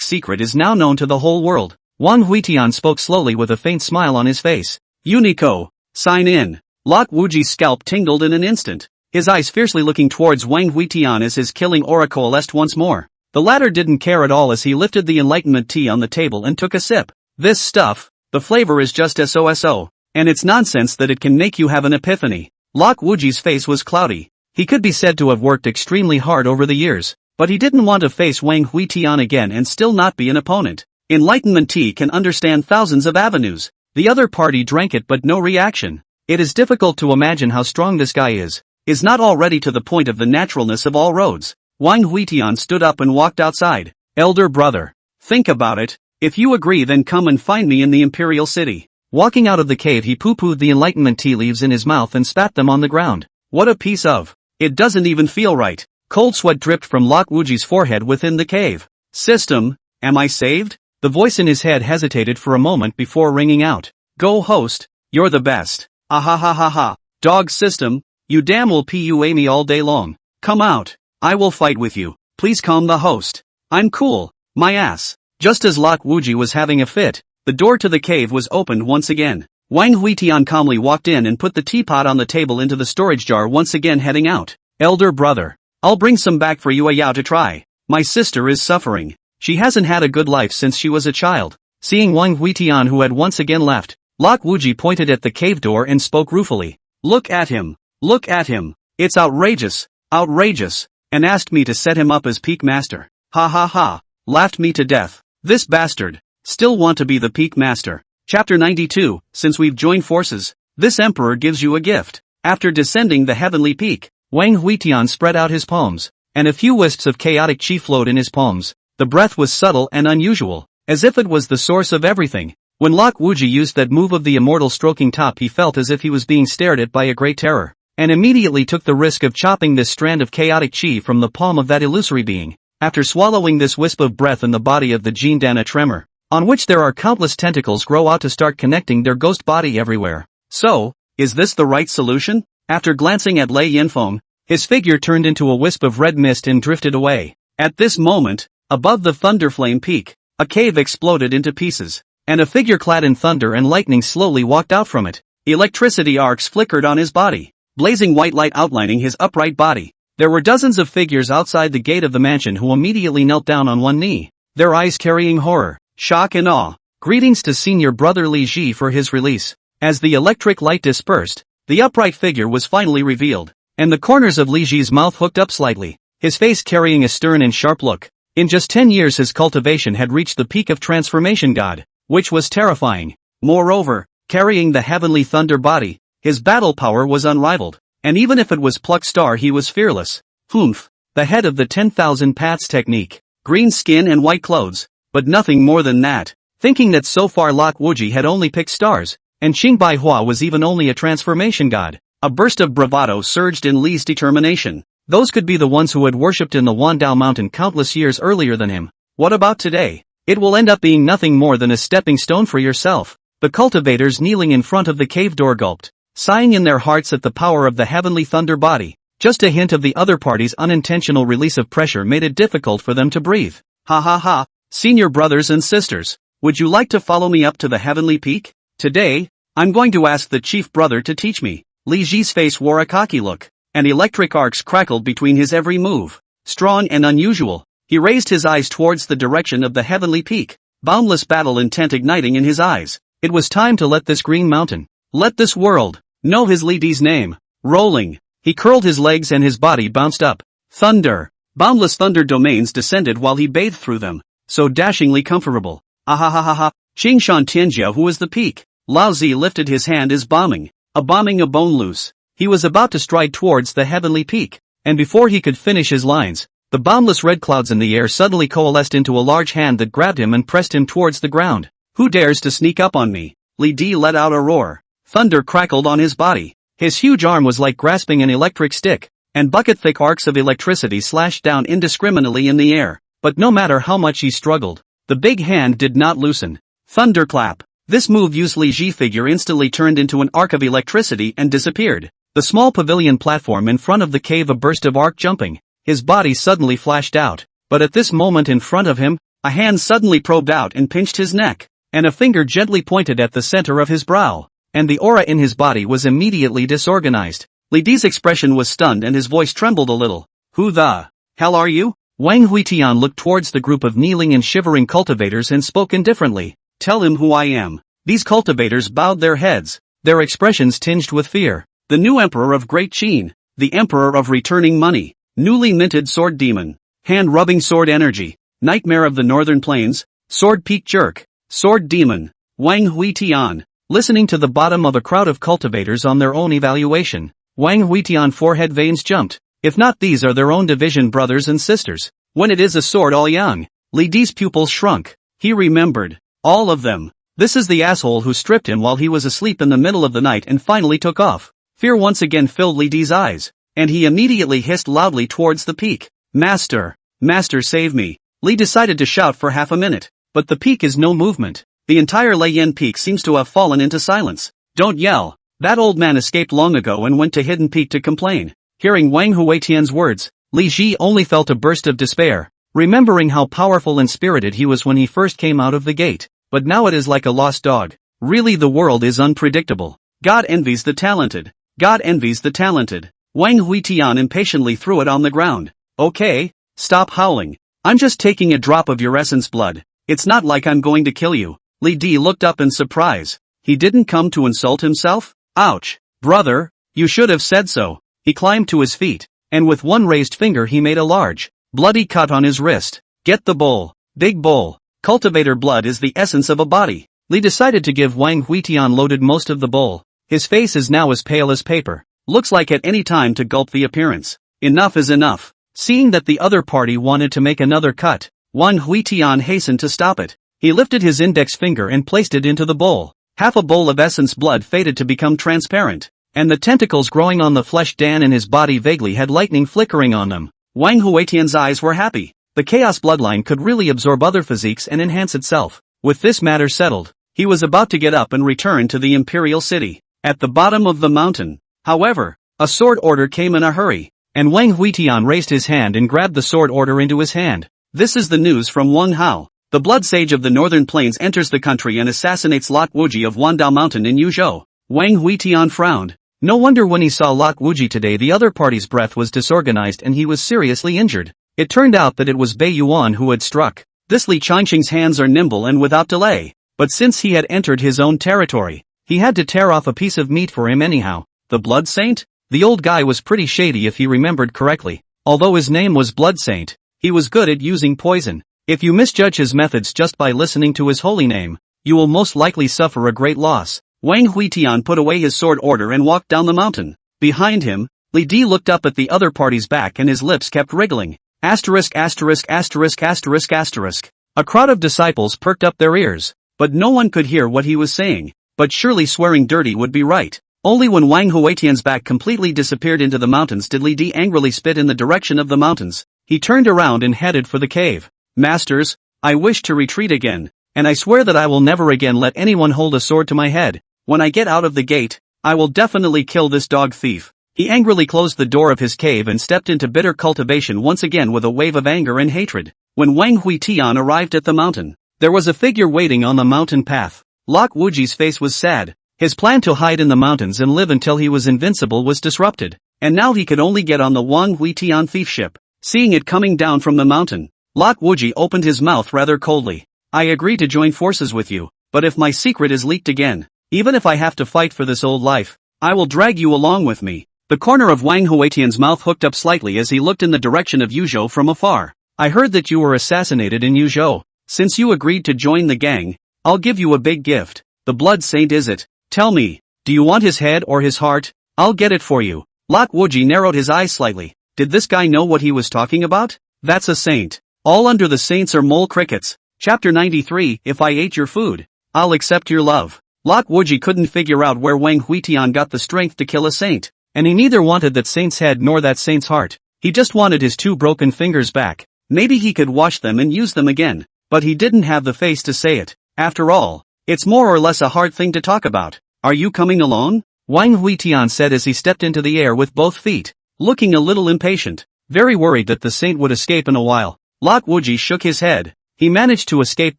secret is now known to the whole world. Wang Huitian spoke slowly with a faint smile on his face. Unico, sign in. Lok Wuji's scalp tingled in an instant, his eyes fiercely looking towards Wang Huitian as his killing aura coalesced once more. The latter didn't care at all as he lifted the enlightenment tea on the table and took a sip. This stuff, the flavor is just so, and it's nonsense that it can make you have an epiphany. Lok Wuji's face was cloudy. He could be said to have worked extremely hard over the years, but he didn't want to face Wang Huitian again and still not be an opponent. Enlightenment tea can understand thousands of avenues. The other party drank it but no reaction. It is difficult to imagine how strong this guy is not already to the point of the naturalness of all roads. Wang Huitian stood up and walked outside. Elder brother, think about it. If you agree, then come and find me in the Imperial City. Walking out of the cave, he poo-pooed the enlightenment tea leaves in his mouth and spat them on the ground. What a piece of... It doesn't even feel right. Cold sweat dripped from Lok Wuji's forehead within the cave. System, am I saved? The voice in his head hesitated for a moment before ringing out. Go host, you're the best. Ahahahaha. Dog system, you damn will PUA me all day long. Come out. I will fight with you. Please calm the host. I'm cool. My ass. Just as Lok Wuji was having a fit, the door to the cave was opened once again. Wang Huitian calmly walked in and put the teapot on the table into the storage jar, once again heading out. Elder brother, I'll bring some back for you Yao to try. My sister is suffering. She hasn't had a good life since she was a child. Seeing Wang Huitian, who had once again left, Lok Wuji pointed at the cave door and spoke ruefully. Look at him. Look at him. It's outrageous. Outrageous. And asked me to set him up as peak master. Ha ha ha. Laughed me to death. This bastard. Still want to be the peak master. Chapter 92. Since we've joined forces, this emperor gives you a gift. After descending the heavenly peak, Wang Huitian spread out his palms, and a few wisps of chaotic qi flowed in his palms. The breath was subtle and unusual, as if it was the source of everything. When Lok Wuji used that move of the immortal stroking top, he felt as if he was being stared at by a great terror, and immediately took the risk of chopping this strand of chaotic qi from the palm of that illusory being. After swallowing this wisp of breath in the body of the Jin Dan, a tremor, on which there are countless tentacles, grow out to start connecting their ghost body everywhere. So, is this the right solution? After glancing at Lei Yinfeng, his figure turned into a wisp of red mist and drifted away. At this moment, above the Thunderflame Peak, a cave exploded into pieces, and a figure clad in thunder and lightning slowly walked out from it. Electricity arcs flickered on his body, blazing white light outlining his upright body. There were dozens of figures outside the gate of the mansion who immediately knelt down on one knee, their eyes carrying horror, shock and awe. Greetings to senior brother Li Ji for his release. As the electric light dispersed, the upright figure was finally revealed, and the corners of Li Ji's mouth hooked up slightly, his face carrying a stern and sharp look. In just 10 years his cultivation had reached the peak of transformation god, which was terrifying. Moreover, carrying the heavenly thunder body, his battle power was unrivaled, and even if it was pluck star he was fearless. Humph, the head of the 10,000 paths technique, green skin and white clothes, but nothing more than that. Thinking that so far Lok Wuji had only picked stars, and Qingbai Hua was even only a transformation god, a burst of bravado surged in Li's determination. Those could be the ones who had worshipped in the Wandao mountain countless years earlier than him. What about today? It will end up being nothing more than a stepping stone for yourself. The cultivators kneeling in front of the cave door gulped, sighing in their hearts at the power of the heavenly thunder body. Just a hint of the other party's unintentional release of pressure made it difficult for them to breathe. Ha ha ha, senior brothers and sisters, would you like to follow me up to the heavenly peak? Today, I'm going to ask the chief brother to teach me. Li Ji's face wore a cocky look, and electric arcs crackled between his every move. Strong and unusual, he raised his eyes towards the direction of the heavenly peak, boundless battle intent igniting in his eyes. It was time to let this green mountain, let this world, know his Li Di's name. Rolling, he curled his legs and his body bounced up. Thunder, boundless thunder domains descended while he bathed through them, so dashingly comfortable. Ahahaha, Qingshan Tianjia, who is the peak? Lao Zi lifted his hand as bombing, a bone loose. He was about to stride towards the heavenly peak, and before he could finish his lines, the boundless red clouds in the air suddenly coalesced into a large hand that grabbed him and pressed him towards the ground. Who dares to sneak up on me? Li Di let out a roar. Thunder crackled on his body. His huge arm was like grasping an electric stick, and bucket-thick arcs of electricity slashed down indiscriminately in the air. But no matter how much he struggled, the big hand did not loosen. Thunderclap. This move used Li Ji figure instantly turned into an arc of electricity and disappeared. The small pavilion platform in front of the cave, a burst of arc jumping. His body suddenly flashed out, but at this moment in front of him, a hand suddenly probed out and pinched his neck, and a finger gently pointed at the center of his brow, and the aura in his body was immediately disorganized. Li Di's expression was stunned and his voice trembled a little. Who the hell are you? Wang Huitian looked towards the group of kneeling and shivering cultivators and spoke indifferently. Tell him who I am. These cultivators bowed their heads, their expressions tinged with fear. The new emperor of Great Qin, the emperor of returning money, newly minted sword demon, hand-rubbing sword energy, nightmare of the northern plains, sword peak jerk, sword demon, Wang Huitian. Listening to the bottom of a crowd of cultivators on their own evaluation, Wang Huitian forehead veins jumped. If not, these are their own division brothers and sisters. When it is a sword all young, Li Di's pupils shrunk. He remembered. All of them. This is the asshole who stripped him while he was asleep in the middle of the night and finally took off. Fear once again filled Li Di's eyes, and he immediately hissed loudly towards the peak. Master! Master, save me! Li decided to shout for half a minute, but the peak is no movement. The entire Leiyan Peak seems to have fallen into silence. Don't yell. That old man escaped long ago and went to Hidden Peak to complain. Hearing Wang Huitian's words, Li Ji only felt a burst of despair, remembering how powerful and spirited he was when he first came out of the gate. But now it is like a lost dog, Really, the world is unpredictable. God envies the talented. God envies the talented. Wang Huitian impatiently threw it on the ground. Okay, stop howling. I'm just taking a drop of your essence blood. It's not like I'm going to kill you. Li Di looked up in surprise. He didn't come to insult himself? Ouch. Brother, you should have said so. He climbed to his feet, and with one raised finger he made a large, bloody cut on his wrist. Get the bowl. Big bowl. Cultivator blood is the essence of a body. Li decided to give Wang Huitian loaded most of the bowl. His face is now as pale as paper. Looks like at any time to gulp the appearance. Enough is enough. Seeing that the other party wanted to make another cut, Wang Huitian hastened to stop it. He lifted his index finger and placed it into the bowl. Half a bowl of essence blood faded to become transparent, and the tentacles growing on the flesh Dan in his body vaguely had lightning flickering on them. Wang Huitian's eyes were happy. The chaos bloodline could really absorb other physiques and enhance itself. With this matter settled, he was about to get up and return to the imperial city. At the bottom of the mountain, however, a sword order came in a hurry, and Wang Huitian raised his hand and grabbed the sword order into his hand. This is the news from Wang Hao. The Blood Sage of the Northern Plains enters the country and assassinates Lok Wuji of Wandao Mountain in Yuzhou. Wang Huitian frowned. No wonder when he saw Lok Wuji today the other party's breath was disorganized and he was seriously injured. It turned out that it was Bei Yuan who had struck. This Li Changqing's hands are nimble and without delay. But since he had entered his own territory, he had to tear off a piece of meat for him anyhow. The Blood Saint? The old guy was pretty shady if he remembered correctly. Although his name was Blood Saint, he was good at using poison. If you misjudge his methods just by listening to his holy name, you will most likely suffer a great loss. Wang Huitian put away his sword order and walked down the mountain. Behind him, Li Di looked up at the other party's back and his lips kept wriggling. Asterisk asterisk asterisk asterisk asterisk. A crowd of disciples perked up their ears, but no one could hear what he was saying. But surely swearing dirty would be right. Only when Wang Huitian's back completely disappeared into the mountains did Li Di angrily spit in the direction of the mountains. He turned around and headed for the cave. Masters, I wish to retreat again, and I swear that I will never again let anyone hold a sword to my head. When I get out of the gate, I will definitely kill this dog thief. He angrily closed the door of his cave and stepped into bitter cultivation once again with a wave of anger and hatred. When Wang Huitian arrived at the mountain, there was a figure waiting on the mountain path. Lok Wuji's face was sad. His plan to hide in the mountains and live until he was invincible was disrupted, and now he could only get on the Wang Huitian thief ship. Seeing it coming down from the mountain, Lok Wuji opened his mouth rather coldly. I agree to join forces with you, but if my secret is leaked again, even if I have to fight for this old life, I will drag you along with me. The corner of Wang Huitian's mouth hooked up slightly as he looked in the direction of Yuzhou from afar. I heard that you were assassinated in Yuzhou. Since you agreed to join the gang, I'll give you a big gift. The Blood Saint is it? Tell me, do you want his head or his heart? I'll get it for you. Lok Wuji narrowed his eyes slightly. Did this guy know what he was talking about? That's a saint. All under the saints are mole crickets. Chapter 93, If I ate your food, I'll accept your love. Lok Wuji couldn't figure out where Wang Huitian got the strength to kill a saint, and he neither wanted that saint's head nor that saint's heart. He just wanted his 2 broken fingers back. Maybe he could wash them and use them again, but he didn't have the face to say it. After all, it's more or less a hard thing to talk about. Are you coming along? Wang Huitian said as he stepped into the air with both feet, looking a little impatient, very worried that the saint would escape in a while. Lok Wuji shook his head. He managed to escape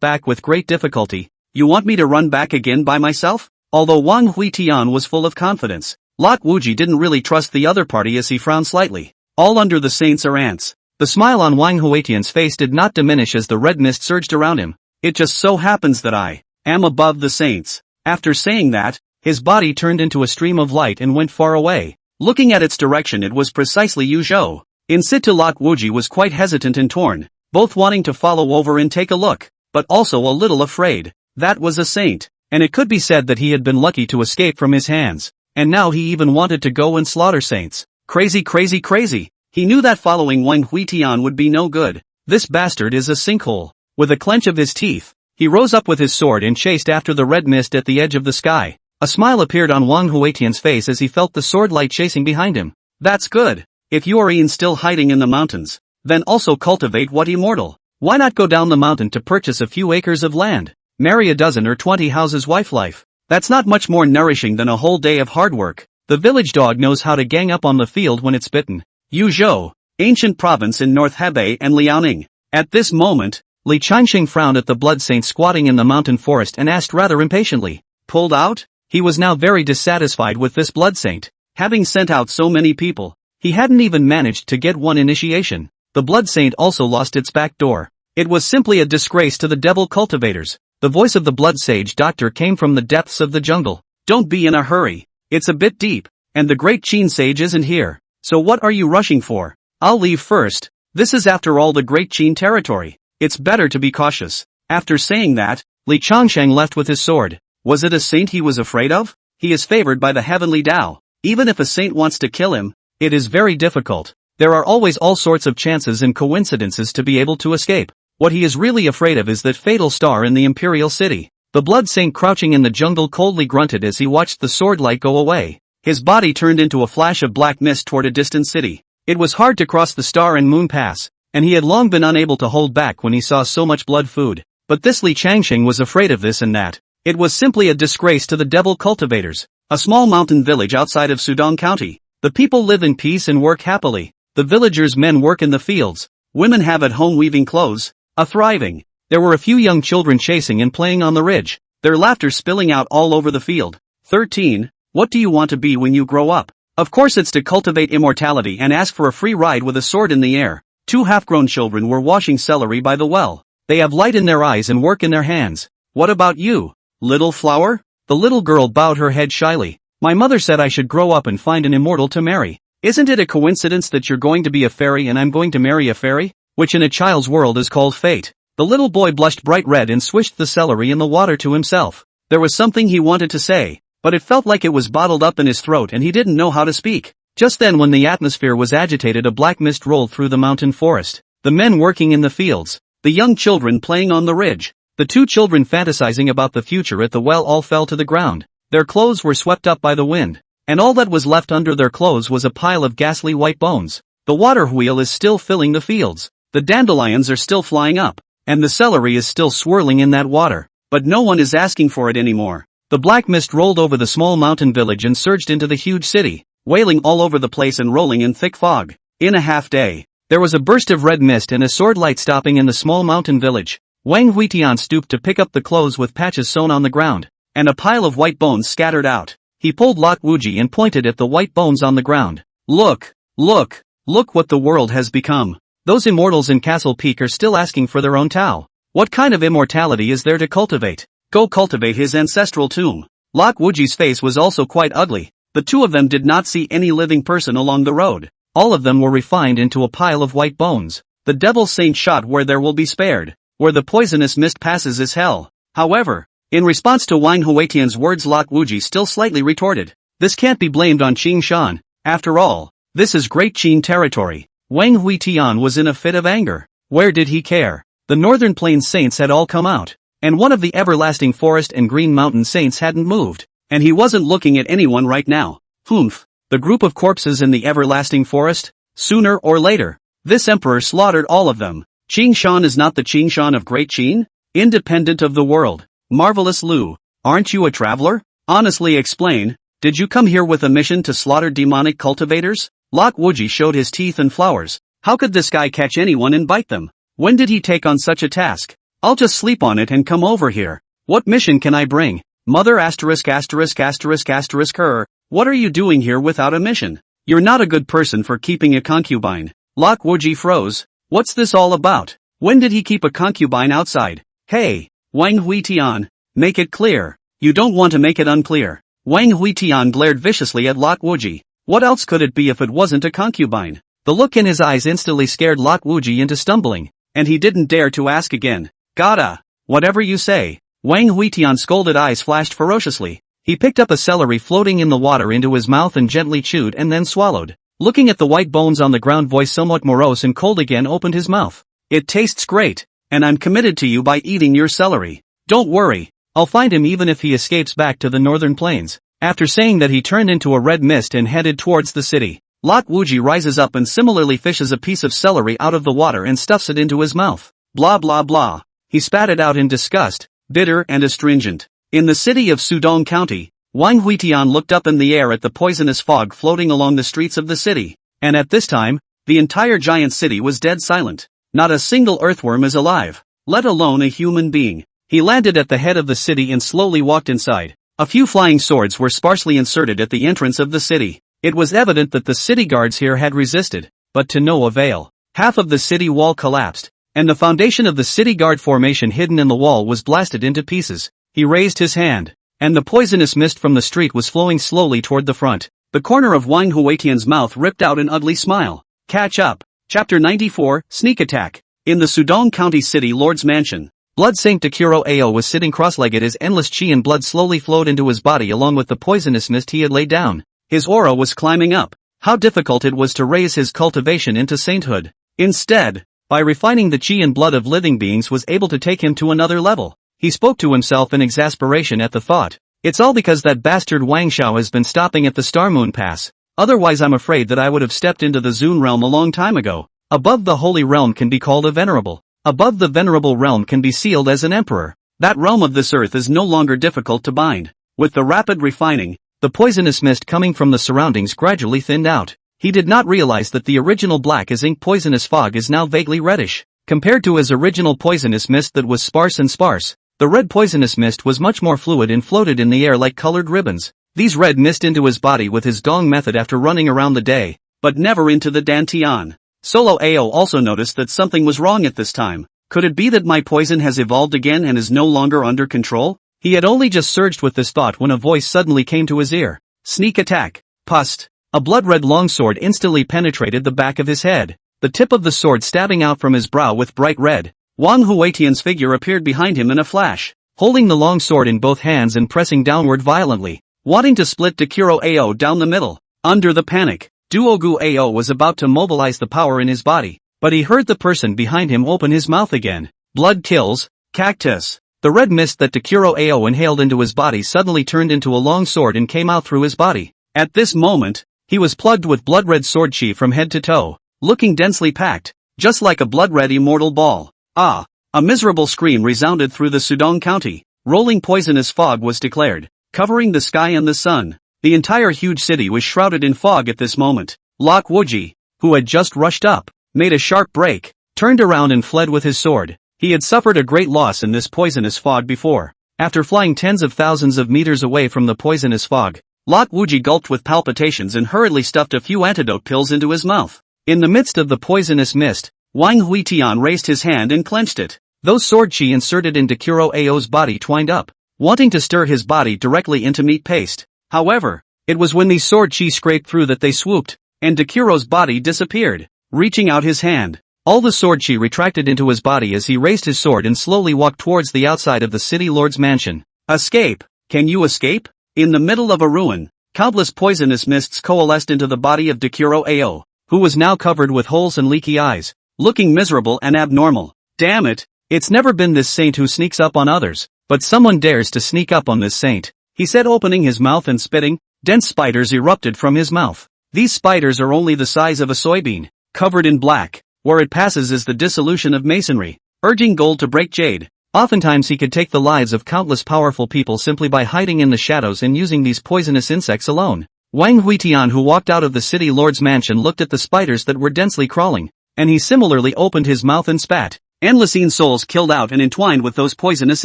back with great difficulty. You want me to run back again by myself? Although Wang Huitian was full of confidence, Lok Wuji didn't really trust the other party as he frowned slightly. All under the saints are ants. The smile on Wang Huitian's face did not diminish as the red mist surged around him. It just so happens that I am above the saints. After saying that, his body turned into a stream of light and went far away. Looking at its direction, it was precisely Yuzhou. In situ, Lok Wuji was quite hesitant and torn, both wanting to follow over and take a look, but also a little afraid. That was a saint, and it could be said that he had been lucky to escape from his hands, and now he even wanted to go and slaughter saints. Crazy, crazy, crazy. He knew that following Wang Huitian would be no good. This bastard is a sinkhole. With a clench of his teeth, he rose up with his sword and chased after the red mist at the edge of the sky. A smile appeared on Wang Huitian's face as he felt the sword light chasing behind him. That's good. If you are Ian still hiding in the mountains, then also cultivate what immortal. Why not go down the mountain to purchase a few acres of land? Marry a dozen or 20 houses wife life. That's not much more nourishing than a whole day of hard work. The village dog knows how to gang up on the field when it's bitten. Yuzhou, ancient province in North Hebei and Liaoning. At this moment, Li Changqing frowned at the blood saint squatting in the mountain forest and asked rather impatiently, Pulled out? He was now very dissatisfied with this blood saint. Having sent out so many people, he hadn't even managed to get one initiation. The blood saint also lost its back door. It was simply a disgrace to the devil cultivators. The voice of the blood sage doctor came from the depths of the jungle. Don't be in a hurry. It's a bit deep, and the great Qin sage isn't here. So what are you rushing for? I'll leave first. This is after all the great Qin territory. It's better to be cautious. After saying that, Li Changsheng left with his sword. Was it a saint he was afraid of? He is favored by the heavenly Tao. Even if a saint wants to kill him, it is very difficult. There are always all sorts of chances and coincidences to be able to escape. What he is really afraid of is that fatal star in the imperial city. The blood saint crouching in the jungle coldly grunted as he watched the sword light go away. His body turned into a flash of black mist toward a distant city. It was hard to cross the star and moon pass, and he had long been unable to hold back when he saw so much blood food. But this Li Changsheng was afraid of this and that. It was simply a disgrace to the devil cultivators. A small mountain village outside of Sudong County. The people live in peace and work happily. The villagers' men work in the fields. Women have at home weaving clothes. A thriving. There were a few young children chasing and playing on the ridge, their laughter spilling out all over the field. 13. What do you want to be when you grow up? Of course it's to cultivate immortality and ask for a free ride with a sword in the air. Two half-grown children were washing celery by the well. They have light in their eyes and work in their hands. What about you, little flower? The little girl bowed her head shyly. My mother said I should grow up and find an immortal to marry. Isn't it a coincidence that you're going to be a fairy and I'm going to marry a fairy? Which in a child's world is called fate. The little boy blushed bright red and swished the celery in the water to himself. There was something he wanted to say, but it felt like it was bottled up in his throat and he didn't know how to speak. Just then when the atmosphere was agitated, a black mist rolled through the mountain forest. The men working in the fields. The young children playing on the ridge. The two children fantasizing about the future at the well all fell to the ground. Their clothes were swept up by the wind, and all that was left under their clothes was a pile of ghastly white bones. The water wheel is still filling the fields. The dandelions are still flying up, and the celery is still swirling in that water, but no one is asking for it anymore. The black mist rolled over the small mountain village and surged into the huge city, wailing all over the place and rolling in thick fog. In a half day, there was a burst of red mist and a sword light stopping in the small mountain village. Wang Huitian stooped to pick up the clothes with patches sewn on the ground, and a pile of white bones scattered out. He pulled Lot Wuji and pointed at the white bones on the ground. Look, look, look what the world has become. Those immortals in Castle Peak are still asking for their own Tao. What kind of immortality is there to cultivate? Go cultivate his ancestral tomb. Lot Wuji's face was also quite ugly. The two of them did not see any living person along the road. All of them were refined into a pile of white bones. The devil saint shot where there will be spared. Where the poisonous mist passes is hell. However, in response to Wang Huitian's words, Lot Wuji still slightly retorted. This can't be blamed on Qing Shan. After all, this is Great Qin territory. Wang Huitian was in a fit of anger. Where did he care? The Northern Plains saints had all come out, and one of the everlasting forest and green mountain saints hadn't moved, and he wasn't looking at anyone right now. Humph, the group of corpses in the everlasting forest? Sooner or later, this emperor slaughtered all of them. Qing Shan is not the Qing Shan of Great Qin? Independent of the world. Marvelous Lu, aren't you a traveler? Honestly explain, did you come here with a mission to slaughter demonic cultivators? Lot Wuji showed his teeth and flowers. How could this guy catch anyone and bite them? When did he take on such a task? I'll just sleep on it and come over here. What mission can I bring? Mother asterisk asterisk asterisk asterisk her. What are you doing here without a mission? You're not a good person for keeping a concubine. Lot Wuji froze. What's this all about? When did he keep a concubine outside? Hey, Wang Huitian, make it clear. You don't want to make it unclear. Wang Huitian glared viciously at Lot Wuji. What else could it be if it wasn't a concubine? The look in his eyes instantly scared Lot Wuji into stumbling, and he didn't dare to ask again. Gotta, whatever you say. Wang Huitian's scolded eyes flashed ferociously. He picked up a celery floating in the water into his mouth and gently chewed and then swallowed. Looking at the white bones on the ground, voice somewhat morose and cold again opened his mouth. It tastes great, and I'm committed to you by eating your celery. Don't worry, I'll find him even if he escapes back to the northern plains. After saying that, he turned into a red mist and headed towards the city. Lot Wuji rises up and similarly fishes a piece of celery out of the water and stuffs it into his mouth. Blah blah blah. He spat it out in disgust, bitter and astringent. In the city of Sudong County, Wang Huitian looked up in the air at the poisonous fog floating along the streets of the city, and at this time, the entire giant city was dead silent. Not a single earthworm is alive, let alone a human being. He landed at the head of the city and slowly walked inside. A few flying swords were sparsely inserted at the entrance of the city. It was evident that the city guards here had resisted, but to no avail. Half of the city wall collapsed, and the foundation of the city guard formation hidden in the wall was blasted into pieces. He raised his hand, and the poisonous mist from the street was flowing slowly toward the front. The corner of Wang Huitian's mouth ripped out an ugly smile. Catch up. Chapter 94, Sneak Attack. In the Sudong County City Lord's Mansion, Blood Saint Takuro Ao was sitting cross-legged as endless chi and blood slowly flowed into his body along with the poisonous mist he had laid down. His aura was climbing up. How difficult it was to raise his cultivation into sainthood. Instead, by refining the chi and blood of living beings was able to take him to another level. He spoke to himself in exasperation at the thought. It's all because that bastard Wang Xiao has been stopping at the Star Moon Pass. Otherwise I'm afraid that I would have stepped into the Zun realm a long time ago. Above the holy realm can be called a venerable. Above the venerable realm can be sealed as an emperor. That realm of this earth is no longer difficult to bind. With the rapid refining, the poisonous mist coming from the surroundings gradually thinned out. He did not realize that the original black as ink poisonous fog is now vaguely reddish. Compared to his original poisonous mist that was sparse, the red poisonous mist was much more fluid and floated in the air like colored ribbons. These red mist into his body with his gong method after running around the day, but never into the dantian. Solo Ao also noticed that something was wrong at this time. Could it be that my poison has evolved again and is no longer under control? He had only just surged with this thought when a voice suddenly came to his ear. Sneak attack. Pust. A blood-red longsword instantly penetrated the back of his head, the tip of the sword stabbing out from his brow with bright red. Wang Huitian's figure appeared behind him in a flash, holding the long sword in both hands and pressing downward violently, wanting to split Takuro Ao down the middle. Under the panic, Duogu Ao was about to mobilize the power in his body, but he heard the person behind him open his mouth again. Blood kills. Cactus. The red mist that Takuro Ao inhaled into his body suddenly turned into a long sword and came out through his body. At this moment, he was plugged with blood-red sword chi from head to toe, looking densely packed, just like a blood-red immortal ball. Ah! A miserable scream resounded through the Sudong County. Rolling poisonous fog was declared, covering the sky and the sun. The entire huge city was shrouded in fog at this moment. Lok Wuji, who had just rushed up, made a sharp break, turned around and fled with his sword. He had suffered a great loss in this poisonous fog before. After flying tens of thousands of meters away from the poisonous fog, Lok Wuji gulped with palpitations and hurriedly stuffed a few antidote pills into his mouth. In the midst of the poisonous mist, Wang Huitian raised his hand and clenched it. Those sword chi inserted into Takuro Ao's body twined up, wanting to stir his body directly into meat paste. However, it was when these sword chi scraped through that they swooped, and Takuro's body disappeared. Reaching out his hand, all the sword chi retracted into his body as he raised his sword and slowly walked towards the outside of the city lord's mansion. Escape! Can you escape? In the middle of a ruin, countless poisonous mists coalesced into the body of Takuro Ao, who was now covered with holes and leaky eyes, looking miserable and abnormal. Damn it, it's never been this saint who sneaks up on others, but someone dares to sneak up on this saint, he said, opening his mouth and spitting. Dense spiders erupted from his mouth. These spiders are only the size of a soybean, covered in black. Where it passes is the dissolution of masonry, urging gold to break jade. Oftentimes he could take the lives of countless powerful people simply by hiding in the shadows and using these poisonous insects alone. Wang Huitian, who walked out of the city lord's mansion, looked at the spiders that were densely crawling, and he similarly opened his mouth and spat. Endlessine souls killed out and entwined with those poisonous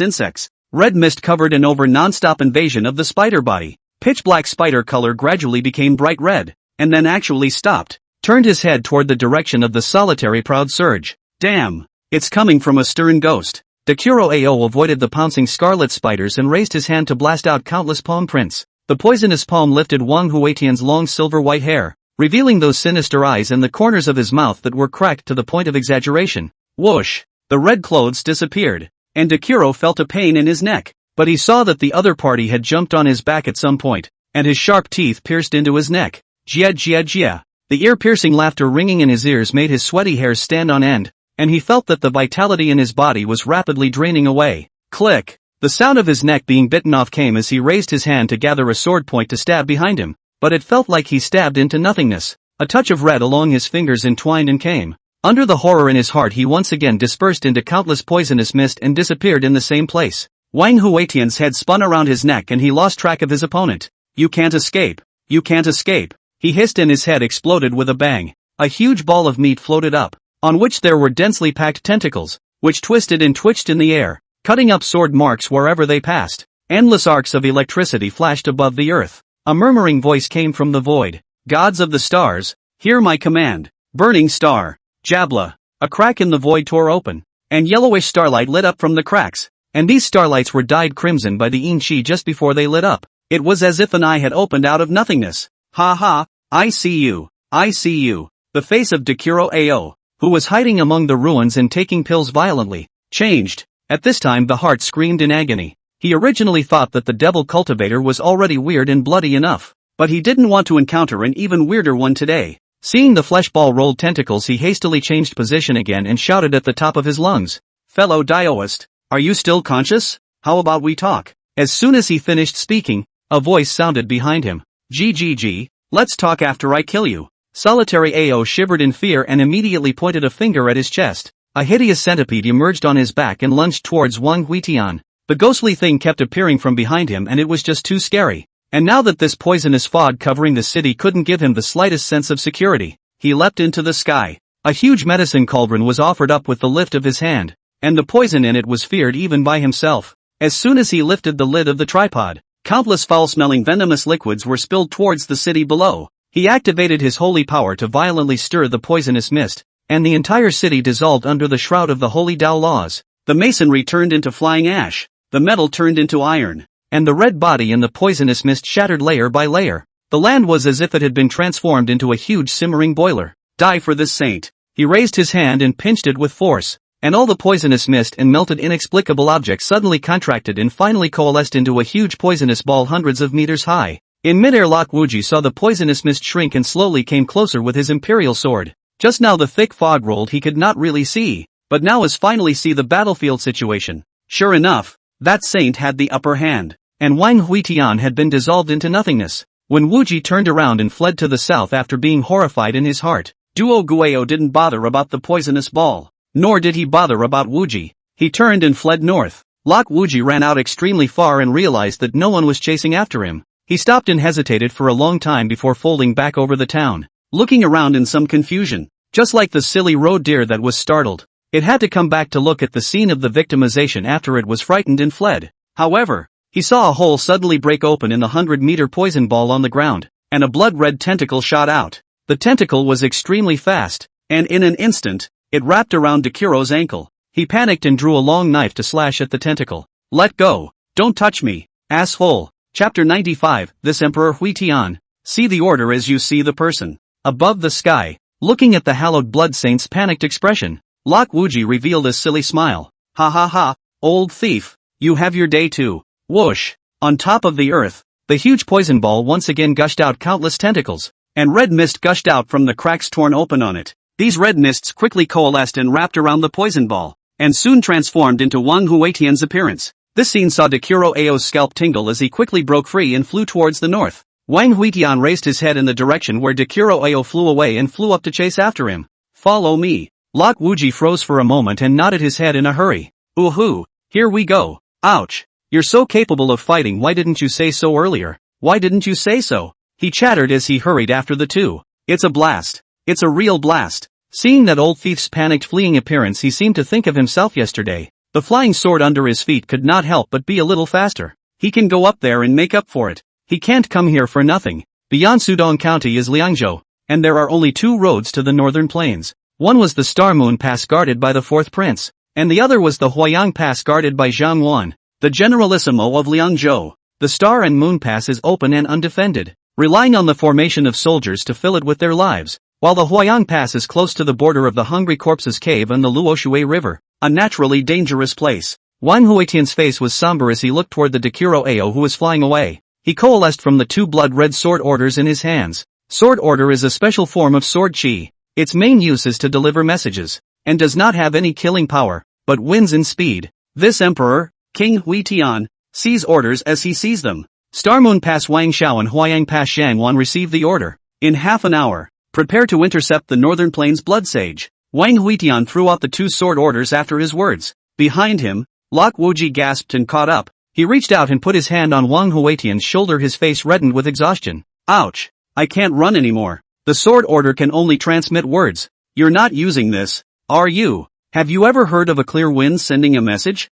insects. Red mist covered an over non-stop invasion of the spider body. Pitch black spider color gradually became bright red, and then actually stopped. Turned his head toward the direction of the solitary proud surge. Damn! It's coming from a stern ghost. Takuro Ao avoided the pouncing scarlet spiders and raised his hand to blast out countless palm prints. The poisonous palm lifted Wang Huitian's long silver-white hair, revealing those sinister eyes and the corners of his mouth that were cracked to the point of exaggeration. Whoosh! The red clothes disappeared, and Takuro felt a pain in his neck, but he saw that the other party had jumped on his back at some point, and his sharp teeth pierced into his neck. Jia jia jia. The ear-piercing laughter ringing in his ears made his sweaty hairs stand on end, and he felt that the vitality in his body was rapidly draining away. Click! The sound of his neck being bitten off came as he raised his hand to gather a sword point to stab behind him, but it felt like he stabbed into nothingness. A touch of red along his fingers entwined and came. Under the horror in his heart, he once again dispersed into countless poisonous mist and disappeared in the same place. Wang Huitian's head spun around his neck and he lost track of his opponent. You can't escape! You can't escape! He hissed and his head exploded with a bang. A huge ball of meat floated up, on which there were densely packed tentacles, which twisted and twitched in the air, cutting up sword marks wherever they passed. Endless arcs of electricity flashed above the earth. A murmuring voice came from the void. Gods of the stars, hear my command. Burning star. Jabla. A crack in the void tore open, and yellowish starlight lit up from the cracks. And these starlights were dyed crimson by the Qi just before they lit up. It was as if an eye had opened out of nothingness. Ha ha, I see you. I see you. The face of Dakuro Ao, who was hiding among the ruins and taking pills violently, changed. At this time the heart screamed in agony. He originally thought that the devil cultivator was already weird and bloody enough, but he didn't want to encounter an even weirder one today. Seeing the flesh ball rolled tentacles, he hastily changed position again and shouted at the top of his lungs. Fellow Daoist, are you still conscious? How about we talk? As soon as he finished speaking, a voice sounded behind him. GGG, let's talk after I kill you. Solitary Ao shivered in fear and immediately pointed a finger at his chest. A hideous centipede emerged on his back and lunged towards Wang Huitian. The ghostly thing kept appearing from behind him and it was just too scary. And now that this poisonous fog covering the city couldn't give him the slightest sense of security, he leapt into the sky. A huge medicine cauldron was offered up with the lift of his hand, and the poison in it was feared even by himself. As soon as he lifted the lid of the tripod, countless foul-smelling venomous liquids were spilled towards the city below. He activated his holy power to violently stir the poisonous mist, and the entire city dissolved under the shroud of the holy Dao laws. The masonry turned into flying ash, the metal turned into iron, and the red body in the poisonous mist shattered layer by layer. The land was as if it had been transformed into a huge simmering boiler. Die for this saint. He raised his hand and pinched it with force, and all the poisonous mist and melted inexplicable objects suddenly contracted and finally coalesced into a huge poisonous ball hundreds of meters high. In midair, Lok Wuji saw the poisonous mist shrink and slowly came closer with his imperial sword. Just now the thick fog rolled, he could not really see, but now as finally see the battlefield situation. Sure enough, that saint had the upper hand, and Wang Huitian had been dissolved into nothingness. When Wuji turned around and fled to the south after being horrified in his heart, Duo Gueo didn't bother about the poisonous ball, nor did he bother about Wuji. He turned and fled north. Lok Wuji ran out extremely far and realized that no one was chasing after him. He stopped and hesitated for a long time before folding back over the town, looking around in some confusion, just like the silly road deer that was startled. It had to come back to look at the scene of the victimization after it was frightened and fled. However, he saw a hole suddenly break open in the 100-meter poison ball on the ground, and a blood-red tentacle shot out. The tentacle was extremely fast, and in an instant, it wrapped around Dakuro's ankle. He panicked and drew a long knife to slash at the tentacle. Let go! Don't touch me, asshole! Chapter 95, This Emperor Huitian. See the order as you see the person. Above the sky, looking at the hallowed blood saint's panicked expression, Lok Wuji revealed a silly smile. Ha ha ha, old thief, you have your day too. Whoosh! On top of the earth, the huge poison ball once again gushed out countless tentacles, and red mist gushed out from the cracks torn open on it. These red mists quickly coalesced and wrapped around the poison ball, and soon transformed into Wang Huitian's appearance. This scene saw Dakuro Ao's scalp tingle as he quickly broke free and flew towards the north. Wang Huitian raised his head in the direction where Dakuro Ao flew away and flew up to chase after him. Follow me. Lok Wuji froze for a moment and nodded his head in a hurry. Ooh-hoo, here we go. Ouch. You're so capable of fighting, why didn't you say so earlier? Why didn't you say so? He chattered as he hurried after the two. It's a blast. It's a real blast. Seeing that old thief's panicked fleeing appearance, he seemed to think of himself yesterday. The flying sword under his feet could not help but be a little faster. He can go up there and make up for it. He can't come here for nothing. Beyond Sudong County is Liangzhou, and there are only two roads to the northern plains. One was the Star Moon Pass guarded by the fourth prince, and the other was the Huayang Pass guarded by Zhang Wan, the generalissimo of Liangzhou. The Star and Moon Pass is open and undefended, relying on the formation of soldiers to fill it with their lives, while the Huayang Pass is close to the border of the Hungry Corpses Cave and the Luoshui River, a naturally dangerous place. Wang Huitian's face was somber as he looked toward the Dakuro Ao who was flying away. He coalesced from the two blood-red sword orders in his hands. Sword order is a special form of sword chi. Its main use is to deliver messages, and does not have any killing power, but wins in speed. This emperor, King Huitian, sees orders as he sees them. Star Moon Pass Wang Xiao and Huayang Pass Zhang Wan received the order. In half an hour, prepare to intercept the Northern Plains Blood Sage. Wang Huitian threw out the two sword orders after his words. Behind him, Lok Wuji gasped and caught up. He reached out and put his hand on Wang Huitian's shoulder, his face reddened with exhaustion. Ouch! I can't run anymore. The sword order can only transmit words. You're not using this, are you? Have you ever heard of a clear wind sending a message?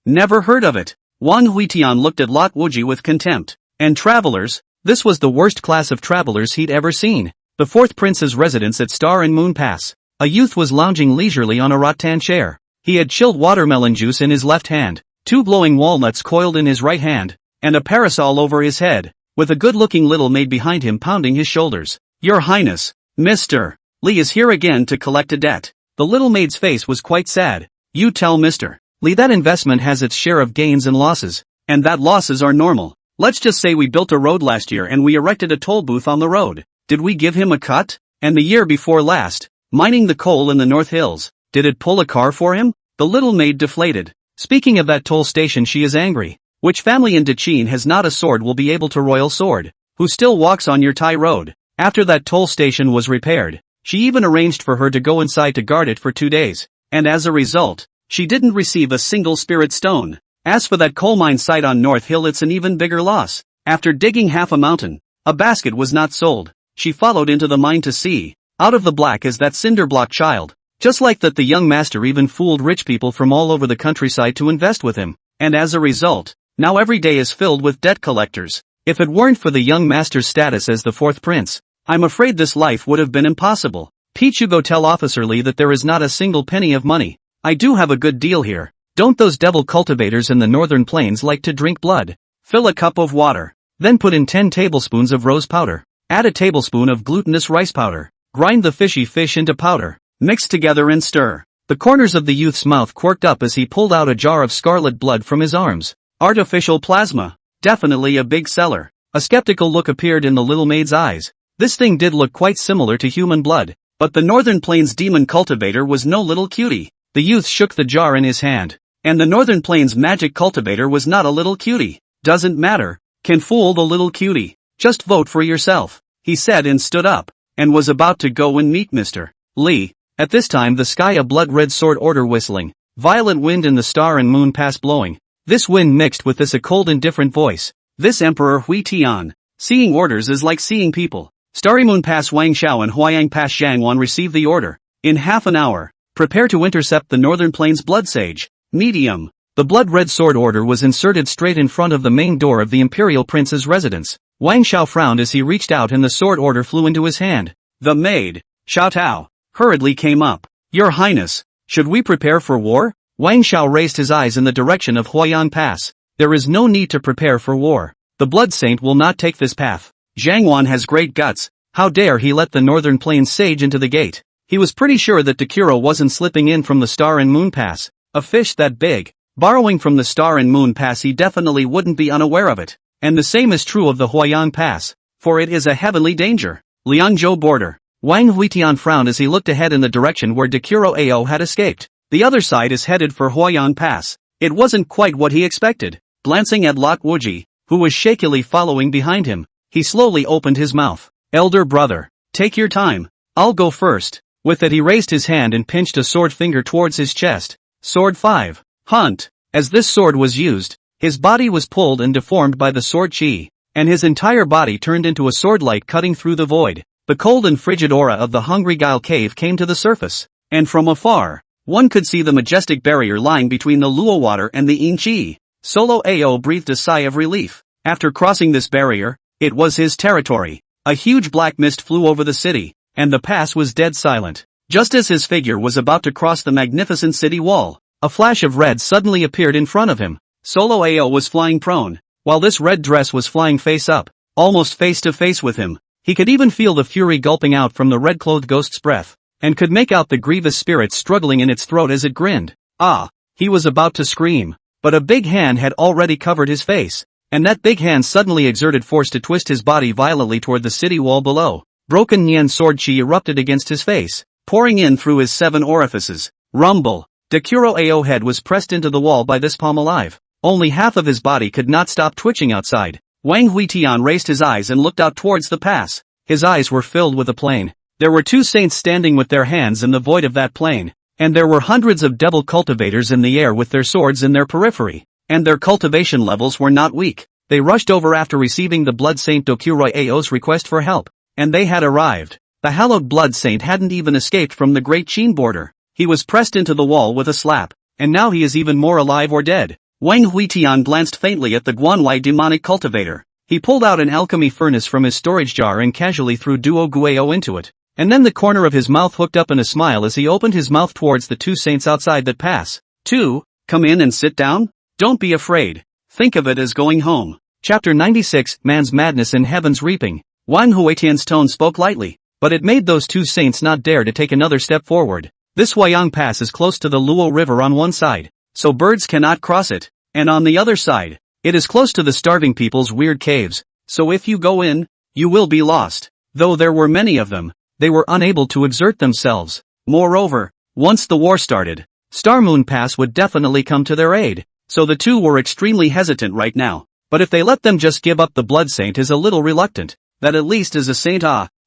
Never heard of it. Wang Huitian looked at Lot Wuji with contempt. And travelers? This was the worst class of travelers he'd ever seen. The fourth prince's residence at Star and Moon Pass. A youth was lounging leisurely on a rattan chair. He had chilled watermelon juice in his left hand, 2 glowing walnuts coiled in his right hand, and a parasol over his head, with a good-looking little maid behind him pounding his shoulders. Your Highness, Mr. Li is here again to collect a debt. The little maid's face was quite sad. You tell Mr. Li that investment has its share of gains and losses, and that losses are normal. Let's just say we built a road last year and we erected a toll booth on the road. Did we give him a cut? And the year before last, mining the coal in the North Hills, did it pull a car for him? The little maid deflated. Speaking of that toll station, she is angry. Which family in Dechin has not a sword will be able to royal sword? Who still walks on your Thai road? After that toll station was repaired, she even arranged for her to go inside to guard it for 2 days. And as a result, she didn't receive a single spirit stone. As for that coal mine site on North Hill, it's an even bigger loss. After digging half a mountain, a basket was not sold. She followed into the mine to see, out of the black as that cinder block child. Just like that, the young master even fooled rich people from all over the countryside to invest with him. And as a result, now every day is filled with debt collectors. If it weren't for the young master's status as the fourth prince, I'm afraid this life would have been impossible. Peach, you go tell Officer Lee that there is not a single penny of money. I do have a good deal here. Don't those devil cultivators in the northern plains like to drink blood? Fill a cup of water. Then put in 10 tablespoons of rose powder. Add a tablespoon of glutinous rice powder. Grind the fishy fish into powder. Mix together and stir. The corners of the youth's mouth quirked up as he pulled out a jar of scarlet blood from his arms. Artificial plasma. Definitely a big seller. A skeptical look appeared in the little maid's eyes. This thing did look quite similar to human blood. But the Northern Plains demon cultivator was no little cutie. The youth shook the jar in his hand. And the Northern Plains magic cultivator was not a little cutie. Doesn't matter. Can fool the little cutie. Just vote for yourself, he said and stood up, and was about to go and meet Mr. Lee. At this time the sky a blood-red sword order whistling, violent wind in the Star and Moon Pass blowing. This wind mixed with this a cold indifferent voice. This Emperor Hui Tian. Seeing orders is like seeing people. Starry Moon Pass Wang Shao and Huayang Pass Zhangwan receive the order. In half an hour, prepare to intercept the Northern Plains Blood Sage. Medium. The blood-red sword order was inserted straight in front of the main door of the Imperial Prince's residence. Wang Shao frowned as he reached out and the sword order flew into his hand. The maid, Xiao Tao, hurriedly came up. Your Highness, should we prepare for war? Wang Shao raised his eyes in the direction of Huayan Pass. There is no need to prepare for war. The Blood Saint will not take this path. Zhangwan has great guts. How dare he let the Northern Plains sage into the gate? He was pretty sure that Takuro wasn't slipping in from the Star and Moon Pass. A fish that big, borrowing from the Star and Moon Pass, he definitely wouldn't be unaware of it. And the same is true of the Huayan Pass, for it is a heavenly danger. Liangzhou border. Wang Huitian frowned as he looked ahead in the direction where Takuro Ao had escaped. The other side is headed for Huayan Pass. It wasn't quite what he expected. Glancing at Lot Wuji, who was shakily following behind him, he slowly opened his mouth. Elder brother, take your time. I'll go first. With it he raised his hand and pinched a sword finger towards his chest. Sword 5. Hunt. As this sword was used, his body was pulled and deformed by the sword chi, and his entire body turned into a sword light cutting through the void. The cold and frigid aura of the Hungry Guile cave came to the surface, and from afar, one could see the majestic barrier lying between the Luo water and the Yin Chi. Solo Ao breathed a sigh of relief. After crossing this barrier, it was his territory. A huge black mist flew over the city, and the pass was dead silent. Just as his figure was about to cross the magnificent city wall, a flash of red suddenly appeared in front of him. Solo Ao was flying prone, while this red dress was flying face up, almost face to face with him. He could even feel the fury gulping out from the red-clothed ghost's breath, and could make out the grievous spirit struggling in its throat as it grinned. Ah! He was about to scream, but a big hand had already covered his face, and that big hand suddenly exerted force to twist his body violently toward the city wall below. Broken Nian sword chi erupted against his face, pouring in through his 7 orifices. Rumble! Takuro Ao head was pressed into the wall by this Palmolive. Only half of his body could not stop twitching outside. Wang Huitian raised his eyes and looked out towards the pass. His eyes were filled with a plain. There were 2 saints standing with their hands in the void of that plain, and there were hundreds of devil cultivators in the air with their swords in their periphery, and their cultivation levels were not weak. They rushed over after receiving the Blood Saint Dokuroy Ao's request for help, and they had arrived. The hallowed Blood Saint hadn't even escaped from the Great Qin border. He was pressed into the wall with a slap, and now he is even more alive or dead. Wang Huitian glanced faintly at the Guanwei demonic cultivator. He pulled out an alchemy furnace from his storage jar and casually threw Duo Gueo into it. And then the corner of his mouth hooked up in a smile as he opened his mouth towards the two saints outside that pass. 2. Come in and sit down? Don't be afraid. Think of it as going home. Chapter 96, Man's Madness in Heaven's Reaping. Wang Huitian's tone spoke lightly, but it made those two saints not dare to take another step forward. This Huayang Pass is close to the Luo River on one side, so birds cannot cross it, and on the other side, it is close to the starving people's weird caves, so if you go in, you will be lost. Though there were many of them, they were unable to exert themselves. Moreover, once the war started, Star Moon Pass would definitely come to their aid, so the two were extremely hesitant right now. But if they let them just give up, the Blood Saint is a little reluctant. That at least is a saint.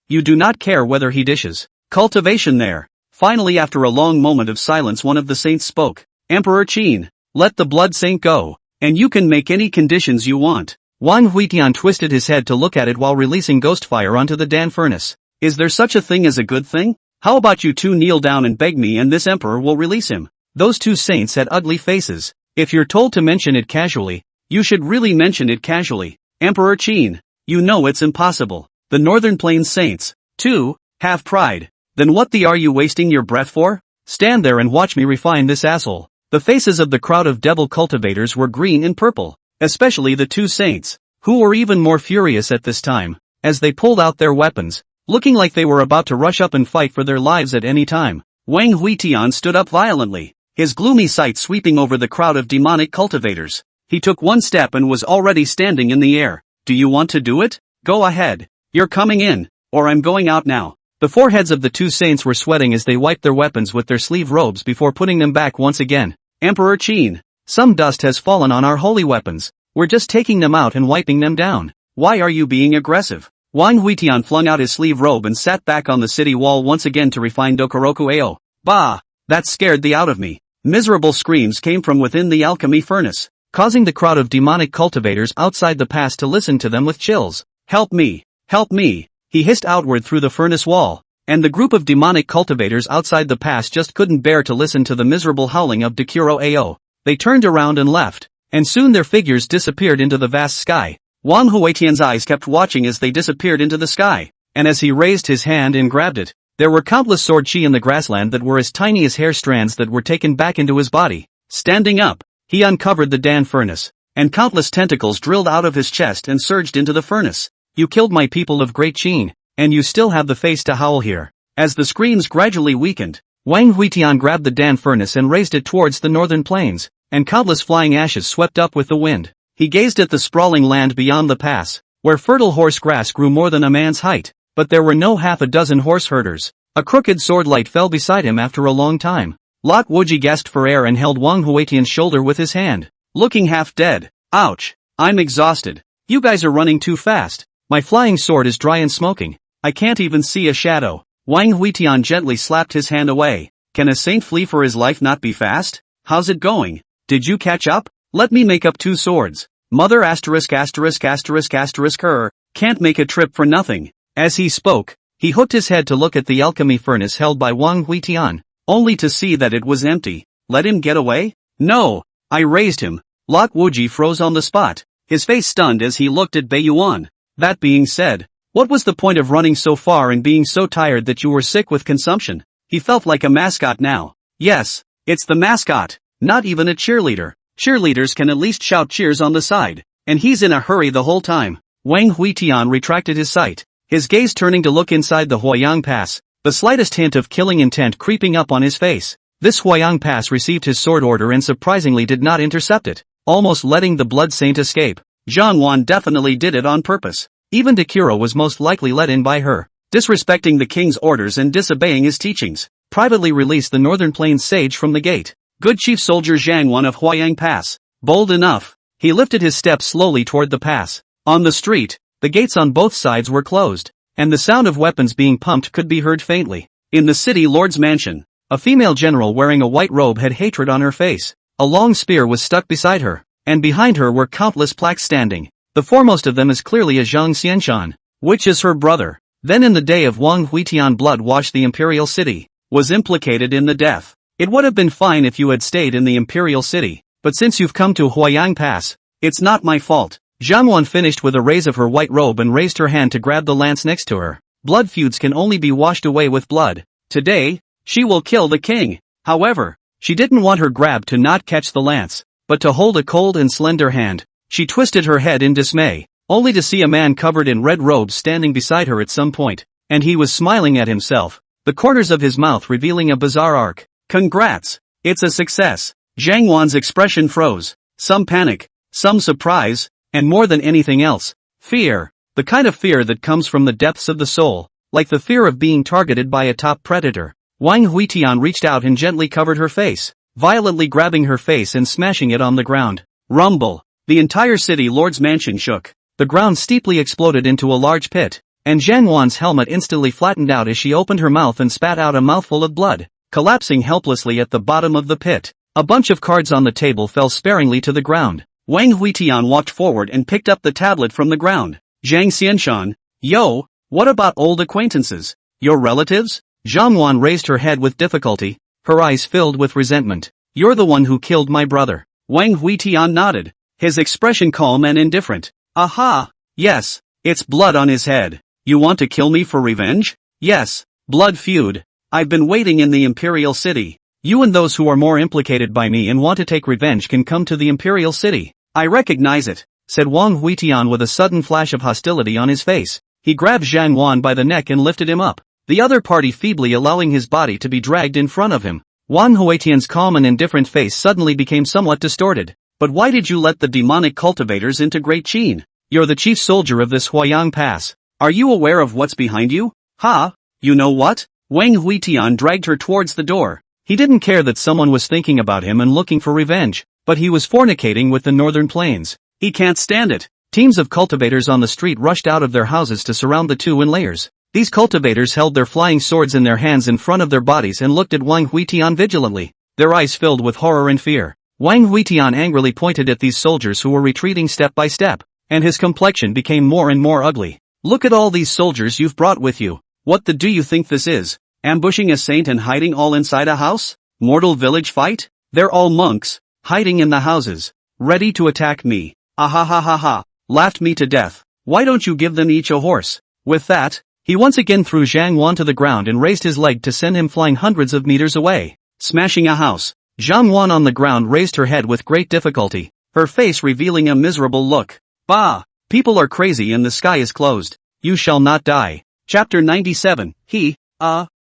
You do not care whether he dishes cultivation there. Finally, after a long moment of silence, one of the saints spoke. Emperor Qin, let the Blood Saint go, and you can make any conditions you want. Wang Huitian twisted his head to look at it while releasing ghost fire onto the Dan furnace. Is there such a thing as a good thing? How about you two kneel down and beg me and this emperor will release him? Those two saints had ugly faces. If you're told to mention it casually, you should really mention it casually. Emperor Qin, you know it's impossible. The Northern Plains saints, too, have pride. Then what are you wasting your breath for? Stand there and watch me refine this asshole. The faces of the crowd of devil cultivators were green and purple, especially the two saints, who were even more furious at this time, as they pulled out their weapons, looking like they were about to rush up and fight for their lives at any time. Wang Huitian stood up violently, his gloomy sight sweeping over the crowd of demonic cultivators. He took one step and was already standing in the air. Do you want to do it? Go ahead. You're coming in, or I'm going out now. The foreheads of the two saints were sweating as they wiped their weapons with their sleeve robes before putting them back once again. Emperor Qin, some dust has fallen on our holy weapons. We're just taking them out and wiping them down. Why are you being aggressive? Wang Huitian flung out his sleeve robe and sat back on the city wall once again to refine Dokoroku Ao. Bah! That scared the out of me. Miserable screams came from within the alchemy furnace, causing the crowd of demonic cultivators outside the pass to listen to them with chills. Help me! Help me! He hissed outward through the furnace wall, and the group of demonic cultivators outside the pass just couldn't bear to listen to the miserable howling of Dokuro Ao. They turned around and left, and soon their figures disappeared into the vast sky. Wang Huitian's eyes kept watching as they disappeared into the sky, and as he raised his hand and grabbed it, there were countless sword chi in the grassland that were as tiny as hair strands that were taken back into his body. Standing up, he uncovered the Dan furnace, and countless tentacles drilled out of his chest and surged into the furnace. You killed my people of Great Qin, and you still have the face to howl here. As the screams gradually weakened, Wang Huitian grabbed the Dan furnace and raised it towards the northern plains, and countless flying ashes swept up with the wind. He gazed at the sprawling land beyond the pass, where fertile horse grass grew more than a man's height, but there were no half a dozen horse herders. A crooked sword light fell beside him after a long time. Lot Wuji gasped for air and held Wang Huitian's shoulder with his hand, looking half dead. Ouch! I'm exhausted. You guys are running too fast. My flying sword is dry and smoking. I can't even see a shadow. Wang Huitian gently slapped his hand away. Can a saint flee for his life not be fast? How's it going? Did you catch up? Let me make up two swords. Mother asterisk asterisk asterisk asterisk her, can't make a trip for nothing. As he spoke, he hooked his head to look at the alchemy furnace held by Wang Huitian, only to see that it was empty. Let him get away? No! I raised him. Lot Wuji froze on the spot, his face stunned as he looked at Beiyuan. That being said, what was the point of running so far and being so tired that you were sick with consumption? He felt like a mascot now. Yes, it's the mascot, not even a cheerleader. Cheerleaders can at least shout cheers on the side, and he's in a hurry the whole time. Wang Huitian retracted his sight, his gaze turning to look inside the Huayang Pass, the slightest hint of killing intent creeping up on his face. This Huayang Pass received his sword order and surprisingly did not intercept it, almost letting the Blood Saint escape. Zhang definitely did it on purpose. Even Dokuro was most likely let in by her, disrespecting the king's orders and disobeying his teachings. Privately released the Northern Plains sage from the gate. Good chief soldier Zhang of Huayang Pass. Bold enough. He lifted his steps slowly toward the pass. On the street, the gates on both sides were closed, and the sound of weapons being pumped could be heard faintly. In the city lord's mansion, a female general wearing a white robe had hatred on her face. A long spear was stuck beside her, and behind her were countless plaques standing. The foremost of them is clearly a Zhang Xianshan, which is her brother. Then in the day of Wang Huitian, blood washed the imperial city, was implicated in the death. It would have been fine if you had stayed in the imperial city, but since you've come to Huayang Pass, it's not my fault. Zhang Wan finished with a raise of her white robe and raised her hand to grab the lance next to her. Blood feuds can only be washed away with blood. Today, she will kill the king. However, she didn't want her grab to not catch the lance, but to hold a cold and slender hand. She twisted her head in dismay, only to see a man covered in red robes standing beside her at some point, and he was smiling at himself, the corners of his mouth revealing a bizarre arc. Congrats! It's a success. Zhang Wan's expression froze. Some panic, some surprise, and more than anything else, fear. The kind of fear that comes from the depths of the soul, like the fear of being targeted by a top predator. Wang Huitian reached out and gently covered her face, violently grabbing her face and smashing it on the ground. Rumble. The entire city lord's mansion shook. The ground steeply exploded into a large pit, and Zhang Wan's helmet instantly flattened out as she opened her mouth and spat out a mouthful of blood, collapsing helplessly at the bottom of the pit. A bunch of cards on the table fell sparingly to the ground. Wang Huitian walked forward and picked up the tablet from the ground. Zhang Xianshan, yo, what about old acquaintances? Your relatives? Zhang Wan raised her head with difficulty, her eyes filled with resentment. You're the one who killed my brother. Wang Huitian nodded, his expression calm and indifferent. Aha! Yes, it's blood on his head. You want to kill me for revenge? Yes, blood feud. I've been waiting in the Imperial City. You and those who are more implicated by me and want to take revenge can come to the Imperial City. I recognize it, said Wang Huitian with a sudden flash of hostility on his face. He grabbed Zhang Wan by the neck and lifted him up, the other party feebly allowing his body to be dragged in front of him. Wang Huitian's calm and indifferent face suddenly became somewhat distorted. But why did you let the demonic cultivators into Great Qin? You're the chief soldier of this Huayang Pass. Are you aware of what's behind you? Ha! You know what? Wang Huitian dragged her towards the door. He didn't care that someone was thinking about him and looking for revenge, but he was fornicating with the northern plains. He can't stand it. Teams of cultivators on the street rushed out of their houses to surround the two in layers. These cultivators held their flying swords in their hands in front of their bodies and looked at Wang Huitian vigilantly, their eyes filled with horror and fear. Wang Huitian angrily pointed at these soldiers who were retreating step by step, and his complexion became more and more ugly. Look at all these soldiers you've brought with you. What the do you think this is? Ambushing a saint and hiding all inside a house? Mortal village fight? They're all monks, hiding in the houses, ready to attack me. Ahahaha, laughed me to death. Why don't you give them each a horse? With that, he once again threw Zhang Wan to the ground and raised his leg to send him flying hundreds of meters away. Smashing a house. Zhang Wan on the ground raised her head with great difficulty, her face revealing a miserable look. Bah! People are crazy and the sky is closed. You shall not die. Chapter 97,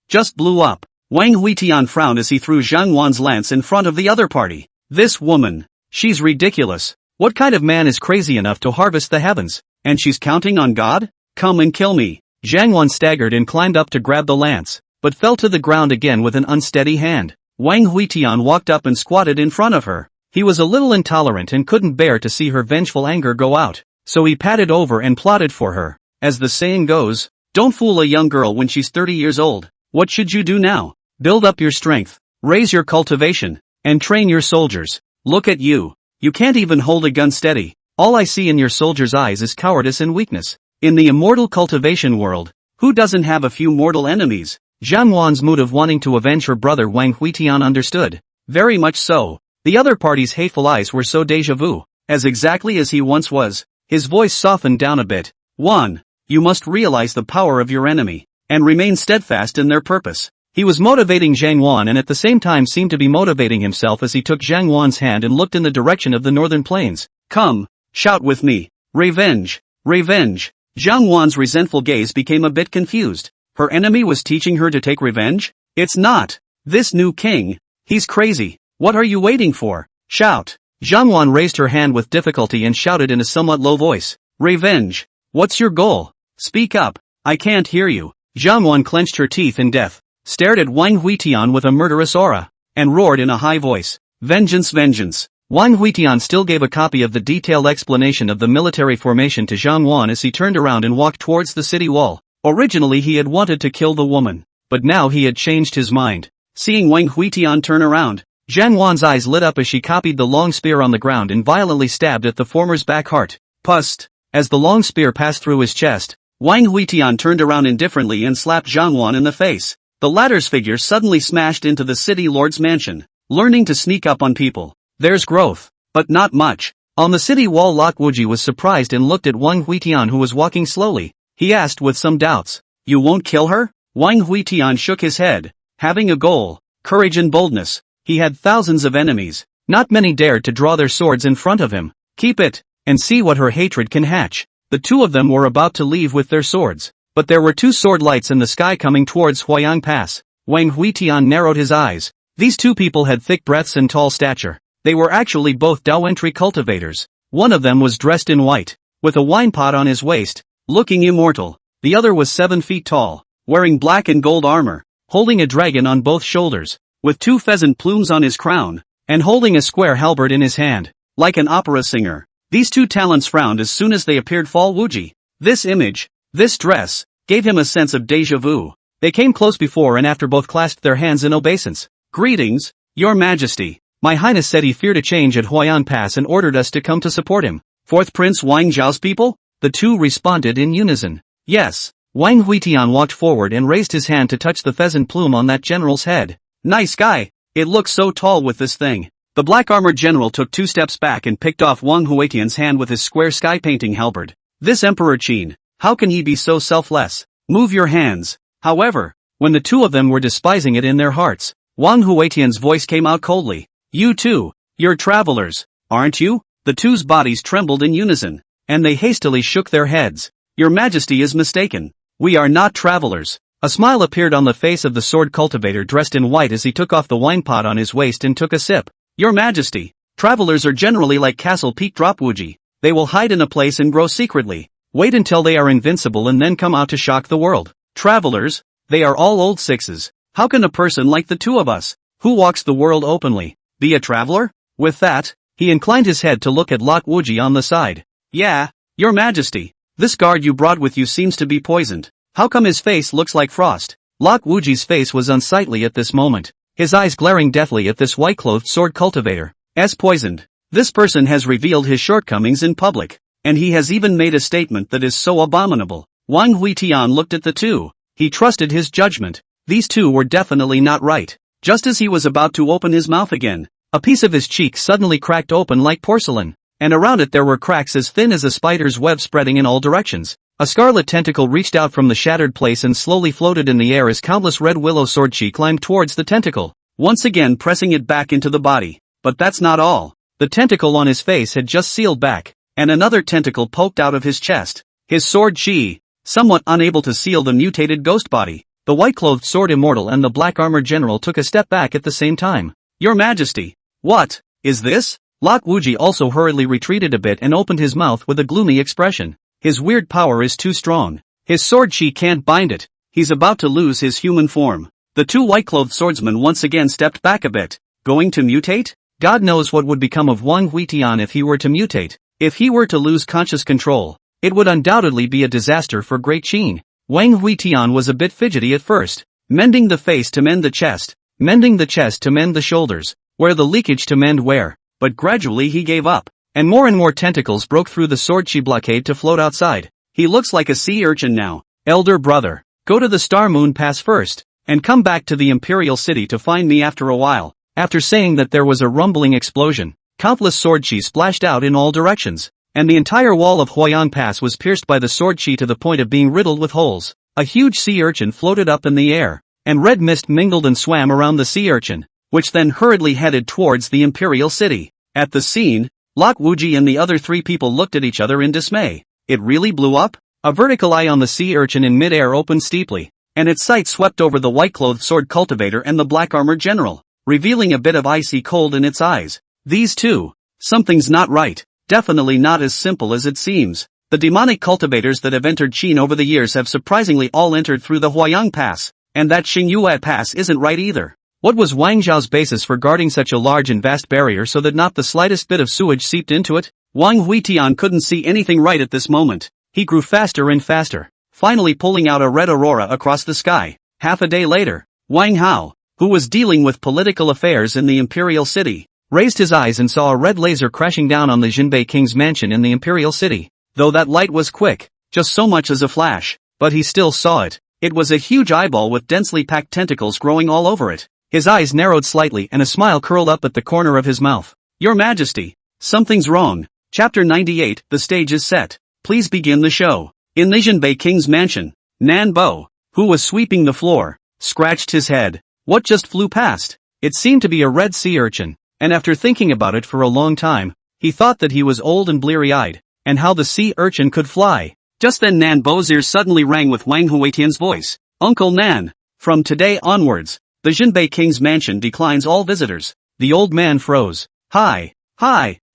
just blew up. Wang Huitian frowned as he threw Zhang Wan's lance in front of the other party. This woman. She's ridiculous. What kind of man is crazy enough to harvest the heavens? And she's counting on God? Come and kill me. Zhang Wan staggered and climbed up to grab the lance, but fell to the ground again with an unsteady hand. Wang Huitian walked up and squatted in front of her. He was a little intolerant and couldn't bear to see her vengeful anger go out, so he patted over and plotted for her. As the saying goes, don't fool a young girl when she's 30 years old. What should you do now? Build up your strength, raise your cultivation, and train your soldiers. Look at you. You can't even hold a gun steady. All I see in your soldiers' eyes is cowardice and weakness. In the immortal cultivation world, who doesn't have a few mortal enemies? Zhang Wan's mood of wanting to avenge her brother Wang Huitian understood. Very much so. The other party's hateful eyes were so deja vu, as exactly as he once was. His voice softened down a bit. 1. You must realize the power of your enemy, and remain steadfast in their purpose. He was motivating Zhang Wan and at the same time seemed to be motivating himself as he took Zhang Wan's hand and looked in the direction of the northern plains. Come, shout with me. Revenge. Revenge. Zhang Wan's resentful gaze became a bit confused. Her enemy was teaching her to take revenge? It's not. This new king. He's crazy. What are you waiting for? Shout. Zhang Wan raised her hand with difficulty and shouted in a somewhat low voice. Revenge. What's your goal? Speak up. I can't hear you. Zhang Wan clenched her teeth in death, stared at Wang Huitian with a murderous aura, and roared in a high voice. Vengeance, vengeance. Wang Huitian still gave a copy of the detailed explanation of the military formation to Zhang Wan as he turned around and walked towards the city wall. Originally he had wanted to kill the woman, but now he had changed his mind. Seeing Wang Huitian turn around, Zhang Wan's eyes lit up as she copied the long spear on the ground and violently stabbed at the former's back heart. Pust! As the long spear passed through his chest, Wang Huitian turned around indifferently and slapped Zhang Wan in the face. The latter's figure suddenly smashed into the city lord's mansion. Learning to sneak up on people. There's growth. But not much. On the city wall, Lok Wuji was surprised and looked at Wang Huitian, who was walking slowly. He asked with some doubts, "You won't kill her?" Wang Huitian shook his head. Having a goal, courage and boldness, he had thousands of enemies. Not many dared to draw their swords in front of him. Keep it, and see what her hatred can hatch. The two of them were about to leave with their swords. But there were two sword lights in the sky coming towards Huayang Pass. Wang Huitian narrowed his eyes. These two people had thick breaths and tall stature. They were actually both Dao entry cultivators. One of them was dressed in white, with a wine pot on his waist, looking immortal. The other was 7 feet tall, wearing black and gold armor, holding a dragon on both shoulders, with 2 pheasant plumes on his crown, and holding a square halberd in his hand, like an opera singer. These two talents frowned as soon as they appeared. Fall Wuji. This image, this dress, gave him a sense of déjà vu. They came close before and after both clasped their hands in obeisance. "Greetings, Your Majesty. My Highness said he feared a change at Huayan Pass and ordered us to come to support him." "Fourth Prince Wang Zhao's people?" The two responded in unison. "Yes." Wang Huitian walked forward and raised his hand to touch the pheasant plume on that general's head. "Nice guy. It looks so tall with this thing." The black-armored general took 2 steps back and picked off Wang Huitian's hand with his square sky-painting halberd. "This Emperor Qin, how can he be so selfless? Move your hands." However, when the two of them were despising it in their hearts, Wang Huitian's voice came out coldly. "You too, you're travelers, aren't you?" The two's bodies trembled in unison, and they hastily shook their heads. "Your Majesty is mistaken. We are not travelers." A smile appeared on the face of the sword cultivator dressed in white as he took off the wine pot on his waist and took a sip. "Your Majesty, travelers are generally like Castle Peak Drop Wuji. They will hide in a place and grow secretly. Wait until they are invincible and then come out to shock the world. Travelers, they are all old sixes. How can a person like the two of us, who walks the world openly, be a traveler?" With that, he inclined his head to look at Lok Wuji on the side. "Yeah, Your Majesty, this guard you brought with you seems to be poisoned. How come his face looks like frost?" Lok Wuji's face was unsightly at this moment, his eyes glaring deathly at this white-clothed sword cultivator. "As poisoned. This person has revealed his shortcomings in public, and he has even made a statement that is so abominable." Wang Huitian looked at the two. He trusted his judgment. These two were definitely not right. Just as he was about to open his mouth again, a piece of his cheek suddenly cracked open like porcelain, and around it there were cracks as thin as a spider's web spreading in all directions. A scarlet tentacle reached out from the shattered place and slowly floated in the air as countless red willow sword chi climbed towards the tentacle, once again pressing it back into the body. But that's not all. The tentacle on his face had just sealed back, and another tentacle poked out of his chest. His sword chi, somewhat unable to seal the mutated ghost body. The white-clothed sword immortal and the black-armored general took a step back at the same time. "Your Majesty, what is this?" Lok Wuji also hurriedly retreated a bit and opened his mouth with a gloomy expression. His weird power is too strong. His sword chi can't bind it. He's about to lose his human form. The two white-clothed swordsmen once again stepped back a bit. Going to mutate? God knows what would become of Wang Huitian if he were to mutate. If he were to lose conscious control, it would undoubtedly be a disaster for Great Qin. Wang Huitian was a bit fidgety at first, mending the face to mend the chest, mending the chest to mend the shoulders, where the leakage to mend where, but gradually he gave up, and more tentacles broke through the sword chi blockade to float outside. "He looks like a sea urchin now. Elder brother, go to the Star Moon Pass first, and come back to the Imperial City to find me after a while." After saying that, there was a rumbling explosion, countless sword chi splashed out in all directions, and the entire wall of Huayan Pass was pierced by the sword chi to the point of being riddled with holes. A huge sea urchin floated up in the air, and red mist mingled and swam around the sea urchin, which then hurriedly headed towards the Imperial City. At the scene, Lok Wuji and the other 3 people looked at each other in dismay. It really blew up? A vertical eye on the sea urchin in mid-air opened steeply, and its sight swept over the white-clothed sword cultivator and the black-armored general, revealing a bit of icy cold in its eyes. These two, something's not right. Definitely not as simple as it seems. The demonic cultivators that have entered Qin over the years have surprisingly all entered through the Huayang Pass, and that Xingyue Pass isn't right either. What was Wang Zhao's basis for guarding such a large and vast barrier so that not the slightest bit of sewage seeped into it? Wang Huitian couldn't see anything right at this moment. He grew faster and faster, finally pulling out a red aurora across the sky. Half a day later, Wang Hao, who was dealing with political affairs in the Imperial City, raised his eyes and saw a red laser crashing down on the Jinbei King's mansion in the Imperial City. Though that light was quick, just so much as a flash, but he still saw it. It was a huge eyeball with densely packed tentacles growing all over it. His eyes narrowed slightly and a smile curled up at the corner of his mouth. Your Majesty, something's wrong. Chapter 98, the stage is set. Please begin the show. In the Jinbei King's mansion, Nan Bo, who was sweeping the floor, scratched his head. What just flew past? It seemed to be a red sea urchin, and after thinking about it for a long time, he thought that he was old and bleary-eyed, and how the sea urchin could fly. Just then Nan Bo's ears suddenly rang with Wang Huitian's voice. Uncle Nan, from today onwards, the Jinbei King's mansion declines all visitors. The old man froze. Hi.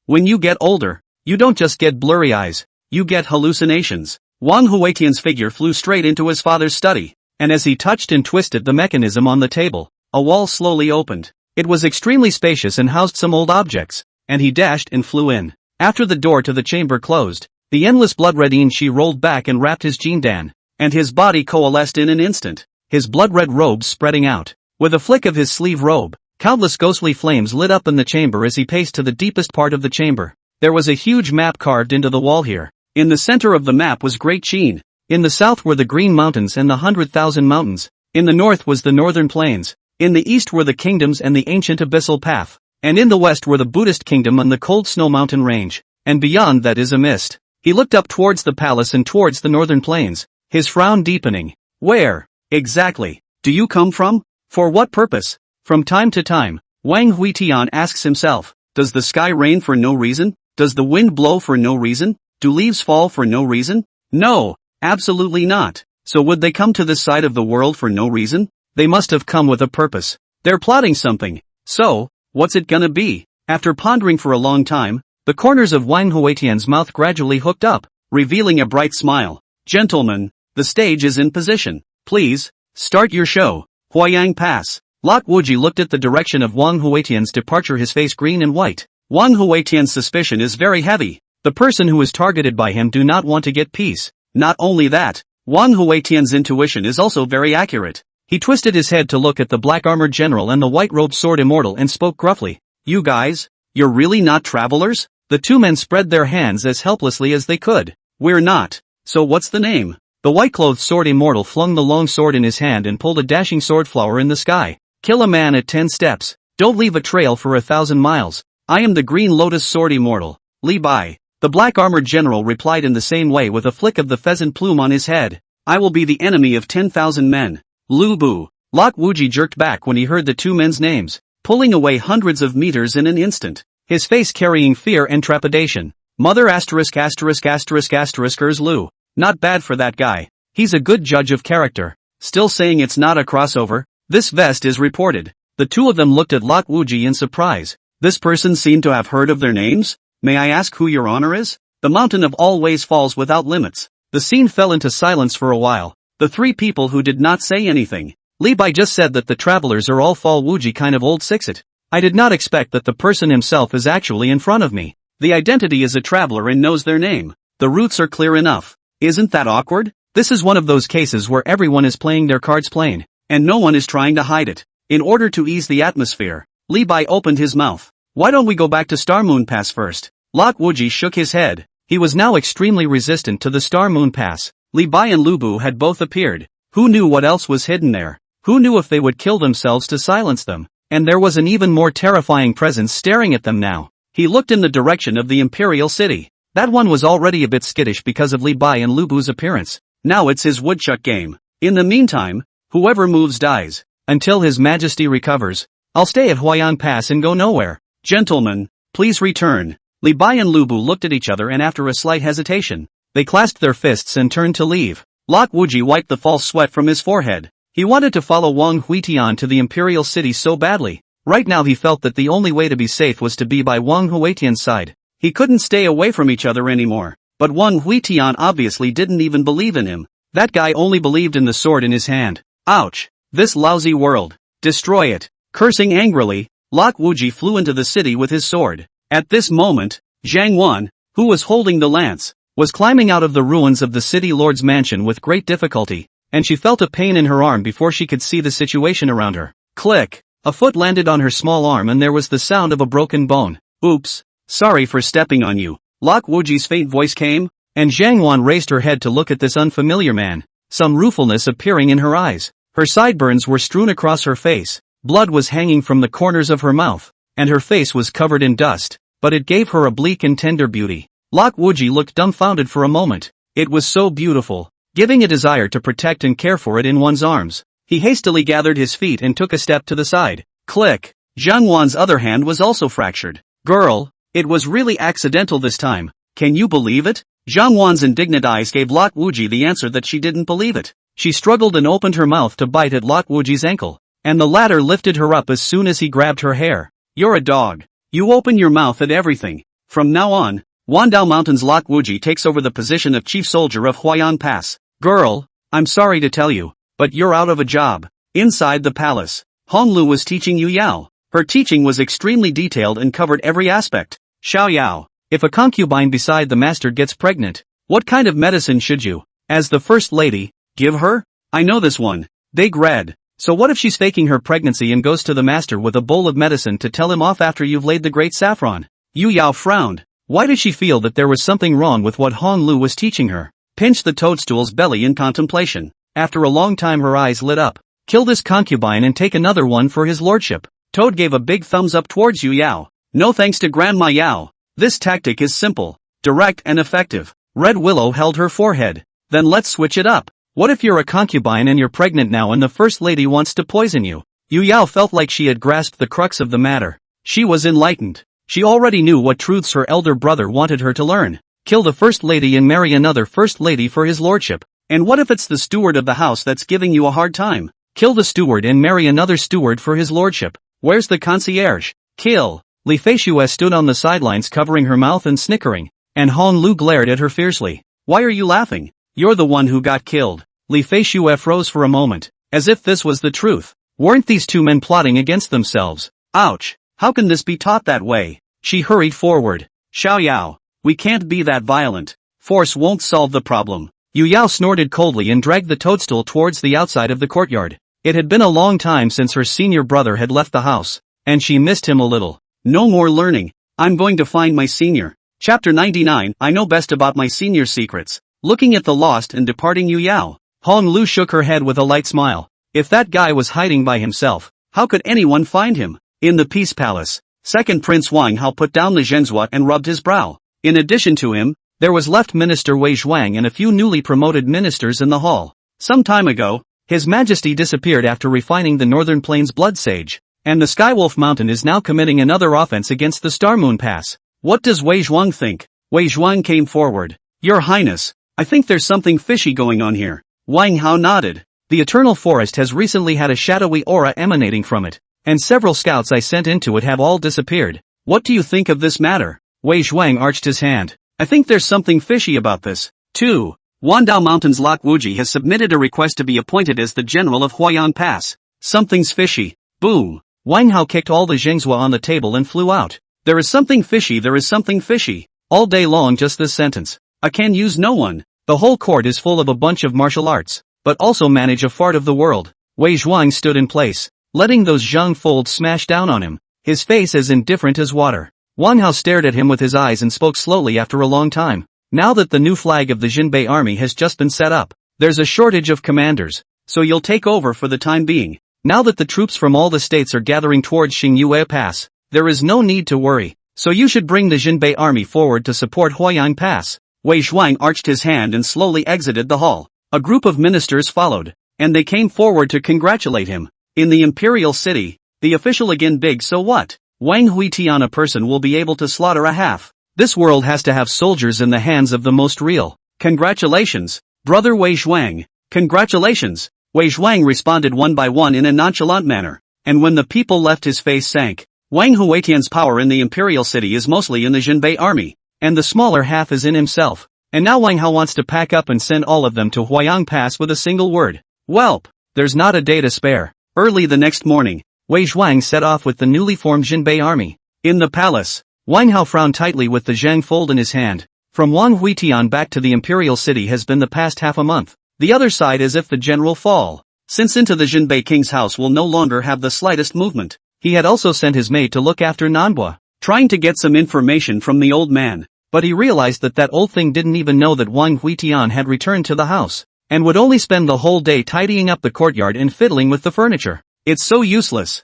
When you get older, you don't just get blurry eyes, you get hallucinations. Wang Huitian's figure flew straight into his father's study, and as he touched and twisted the mechanism on the table, a wall slowly opened. It was extremely spacious and housed some old objects, and he dashed and flew in. After the door to the chamber closed, the endless blood-red Qi rolled back and wrapped his Jindan, and his body coalesced in an instant, his blood-red robes spreading out. With a flick of his sleeve robe, countless ghostly flames lit up in the chamber as he paced to the deepest part of the chamber. There was a huge map carved into the wall here. In the center of the map was Great Qin. In the south were the Green Mountains and the 100,000 Mountains. In the north was the Northern Plains. In the east were the kingdoms and the ancient abyssal path. And in the west were the Buddhist kingdom and the cold snow mountain range. And beyond that is a mist. He looked up towards the palace and towards the northern plains, his frown deepening. Where, exactly, do you come from? For what purpose? From time to time, Wang Huitian asks himself, does the sky rain for no reason? Does the wind blow for no reason? Do leaves fall for no reason? No, absolutely not. So would they come to this side of the world for no reason? They must have come with a purpose. They're plotting something. So, what's it gonna be? After pondering for a long time, the corners of Wang Huitian's mouth gradually hooked up, revealing a bright smile. Gentlemen, the stage is in position. Please, start your show. Huayang Pass. Lot Wuji looked at the direction of Wang Huitian's departure, his face green and white. Wang Huitian's suspicion is very heavy. The person who is targeted by him do not want to get peace. Not only that, Wang Huitian's intuition is also very accurate. He twisted his head to look at the black-armored general and the white-robed sword immortal and spoke gruffly. You guys, you're really not travelers? The two men spread their hands as helplessly as they could. We're not. So what's the name? The white-clothed sword immortal flung the long sword in his hand and pulled a dashing sword flower in the sky. Kill a man at 10 steps. Don't leave a trail for 1,000 miles. I am the green lotus sword immortal. Li Bai. The black-armored general replied in the same way with a flick of the pheasant plume on his head. I will be the enemy of 10,000 men. Lu Bu. Lot Wuji jerked back when he heard the two men's names, pulling away hundreds of meters in an instant, his face carrying fear and trepidation. Mother ******* Lu. Not bad for that guy. He's a good judge of character. Still saying it's not a crossover? This vest is reported. The two of them looked at Lot Wuji in surprise. This person seemed to have heard of their names? May I ask who your honor is? The mountain of always falls without limits. The scene fell into silence for a while. The three people who did not say anything. Li Bai just said that the travelers are all Fall Wuji kind of old sixit. I did not expect that the person himself is actually in front of me. The identity is a traveler and knows their name. The roots are clear enough. Isn't that awkward? This is one of those cases where everyone is playing their cards plain, and no one is trying to hide it. In order to ease the atmosphere, Li Bai opened his mouth. Why don't we go back to Star Moon Pass first? Lot Wuji shook his head. He was now extremely resistant to the Star Moon Pass. Li Bai and Lu Bu had both appeared. Who knew what else was hidden there? Who knew if they would kill themselves to silence them? And there was an even more terrifying presence staring at them now. He looked in the direction of the Imperial City. That one was already a bit skittish because of Li Bai and Lu Bu's appearance. Now it's his woodchuck game. In the meantime, whoever moves dies. Until His Majesty recovers, I'll stay at Huayang Pass and go nowhere. Gentlemen, please return. Li Bai and Lu Bu looked at each other and after a slight hesitation, they clasped their fists and turned to leave. Lot Wuji wiped the false sweat from his forehead. He wanted to follow Wang Huitian to the Imperial City so badly. Right now he felt that the only way to be safe was to be by Wang Huitian's side. He couldn't stay away from each other anymore. But Wang Huitian obviously didn't even believe in him. That guy only believed in the sword in his hand. Ouch! This lousy world. Destroy it. Cursing angrily, Lot Wuji flew into the city with his sword. At this moment, Zhang Wan, who was holding the lance, was climbing out of the ruins of the city lord's mansion with great difficulty, and she felt a pain in her arm before she could see the situation around her. Click! A foot landed on her small arm and there was the sound of a broken bone. Oops! Sorry for stepping on you. Lot Wuji's faint voice came, and Zhang Wan raised her head to look at this unfamiliar man, some ruefulness appearing in her eyes. Her sideburns were strewn across her face, blood was hanging from the corners of her mouth. and her face was covered in dust, but it gave her a bleak and tender beauty. Lok Wuji looked dumbfounded for a moment. It was so beautiful, giving a desire to protect and care for it in one's arms. He hastily gathered his feet and took a step to the side. Click! Zhang Wan's other hand was also fractured. Girl, it was really accidental this time. Can you believe it? Zhang Wan's indignant eyes gave Lok Wuji the answer that she didn't believe it. She struggled and opened her mouth to bite at Lok Wuji's ankle, and the latter lifted her up as soon as he grabbed her hair. You're a dog. You open your mouth at everything. From now on, Wandao Mountain's Lok Wuji takes over the position of chief soldier of Huayan Pass. Girl, I'm sorry to tell you, but you're out of a job. Inside the palace, Honglu was teaching Yu Yao. Her teaching was extremely detailed and covered every aspect. Xiao Yao, if a concubine beside the master gets pregnant, what kind of medicine should you, as the first lady, give her? I know this one. Big Red. So what if she's faking her pregnancy and goes to the master with a bowl of medicine to tell him off after you've laid the great saffron? Yu Yao frowned. Why did she feel that there was something wrong with what Hong Lu was teaching her? Pinched the toadstool's belly in contemplation. After a long time her eyes lit up. Kill this concubine and take another one for his lordship. Toad gave a big thumbs up towards Yu Yao. No thanks to Grandma Yao. This tactic is simple, direct and effective. Red Willow held her forehead. Then let's switch it up. What if you're a concubine and you're pregnant now and the first lady wants to poison you? Yu Yao felt like she had grasped the crux of the matter. She was enlightened. She already knew what truths her elder brother wanted her to learn. Kill the first lady and marry another first lady for his lordship. And what if it's the steward of the house that's giving you a hard time? Kill the steward and marry another steward for his lordship. Where's the concierge? Kill. Li Feishue stood on the sidelines covering her mouth and snickering, and Hong Lu glared at her fiercely. Why are you laughing? You're the one who got killed. Li Feishue froze for a moment, as if this was the truth. Weren't these two men plotting against themselves? Ouch! How can this be taught that way? She hurried forward. Xiao Yao, we can't be that violent. Force won't solve the problem. Yu Yao snorted coldly and dragged the toadstool towards the outside of the courtyard. It had been a long time since her senior brother had left the house, and she missed him a little. No more learning. I'm going to find my senior. Chapter 99. I know best about my senior's secrets. Looking at the lost and departing Yu Yao, Hong Lu shook her head with a light smile. If that guy was hiding by himself, how could anyone find him? In the Peace Palace, Second Prince Wang Hao put down the zhenzhua and rubbed his brow. In addition to him, there was left Minister Wei Zhuang and a few newly promoted ministers in the hall. Some time ago, His Majesty disappeared after refining the Northern Plains blood sage, and the Skywolf Mountain is now committing another offense against the Star Moon Pass. What does Wei Zhuang think? Wei Zhuang came forward. Your Highness, I think there's something fishy going on here. Wang Hao nodded. The Eternal Forest has recently had a shadowy aura emanating from it, and several scouts I sent into it have all disappeared. What do you think of this matter? Wei Zhuang arched his hand. I think there's something fishy about this. 2. Wandao Mountain's Lok Wuji has submitted a request to be appointed as the general of Huayan Pass. Something's fishy. Boom. Wang Hao kicked all the zhengzhua on the table and flew out. There is something fishy, there is something fishy. All day long just this sentence. I can use no one. The whole court is full of a bunch of martial arts, but also manage a fart of the world. Wei Zhuang stood in place, letting those zhang folds smash down on him, his face as indifferent as water. Wang Hao stared at him with his eyes and spoke slowly after a long time. Now that the new flag of the Jinbei army has just been set up, there's a shortage of commanders, so you'll take over for the time being. Now that the troops from all the states are gathering towards Xingyue Pass, there is no need to worry, so you should bring the Jinbei army forward to support Huayan Pass. Wei Zhuang arched his hand and slowly exited the hall. A group of ministers followed, and they came forward to congratulate him. In the imperial city, the official again big so what? Wang Huitian a person will be able to slaughter a half. This world has to have soldiers in the hands of the most real. Congratulations, brother Wei Zhuang. Congratulations. Wei Zhuang responded one by one in a nonchalant manner, and when the people left his face sank. Wang Huitian's power in the imperial city is mostly in the Jinbei army, and the smaller half is in himself. And now Wang Hao wants to pack up and send all of them to Huayan Pass with a single word. Welp, there's not a day to spare. Early the next morning, Wei Zhuang set off with the newly formed Jinbei army. In the palace, Wang Hao frowned tightly with the zhang fold in his hand. From Wang Huitian back to the imperial city has been the past half a month. The other side is if the general fall. Since into the Jinbei king's house will no longer have the slightest movement. He had also sent his maid to look after Nanhua, trying to get some information from the old man. But he realized that old thing didn't even know that Wang Huitian had returned to the house, and would only spend the whole day tidying up the courtyard and fiddling with the furniture. It's so useless.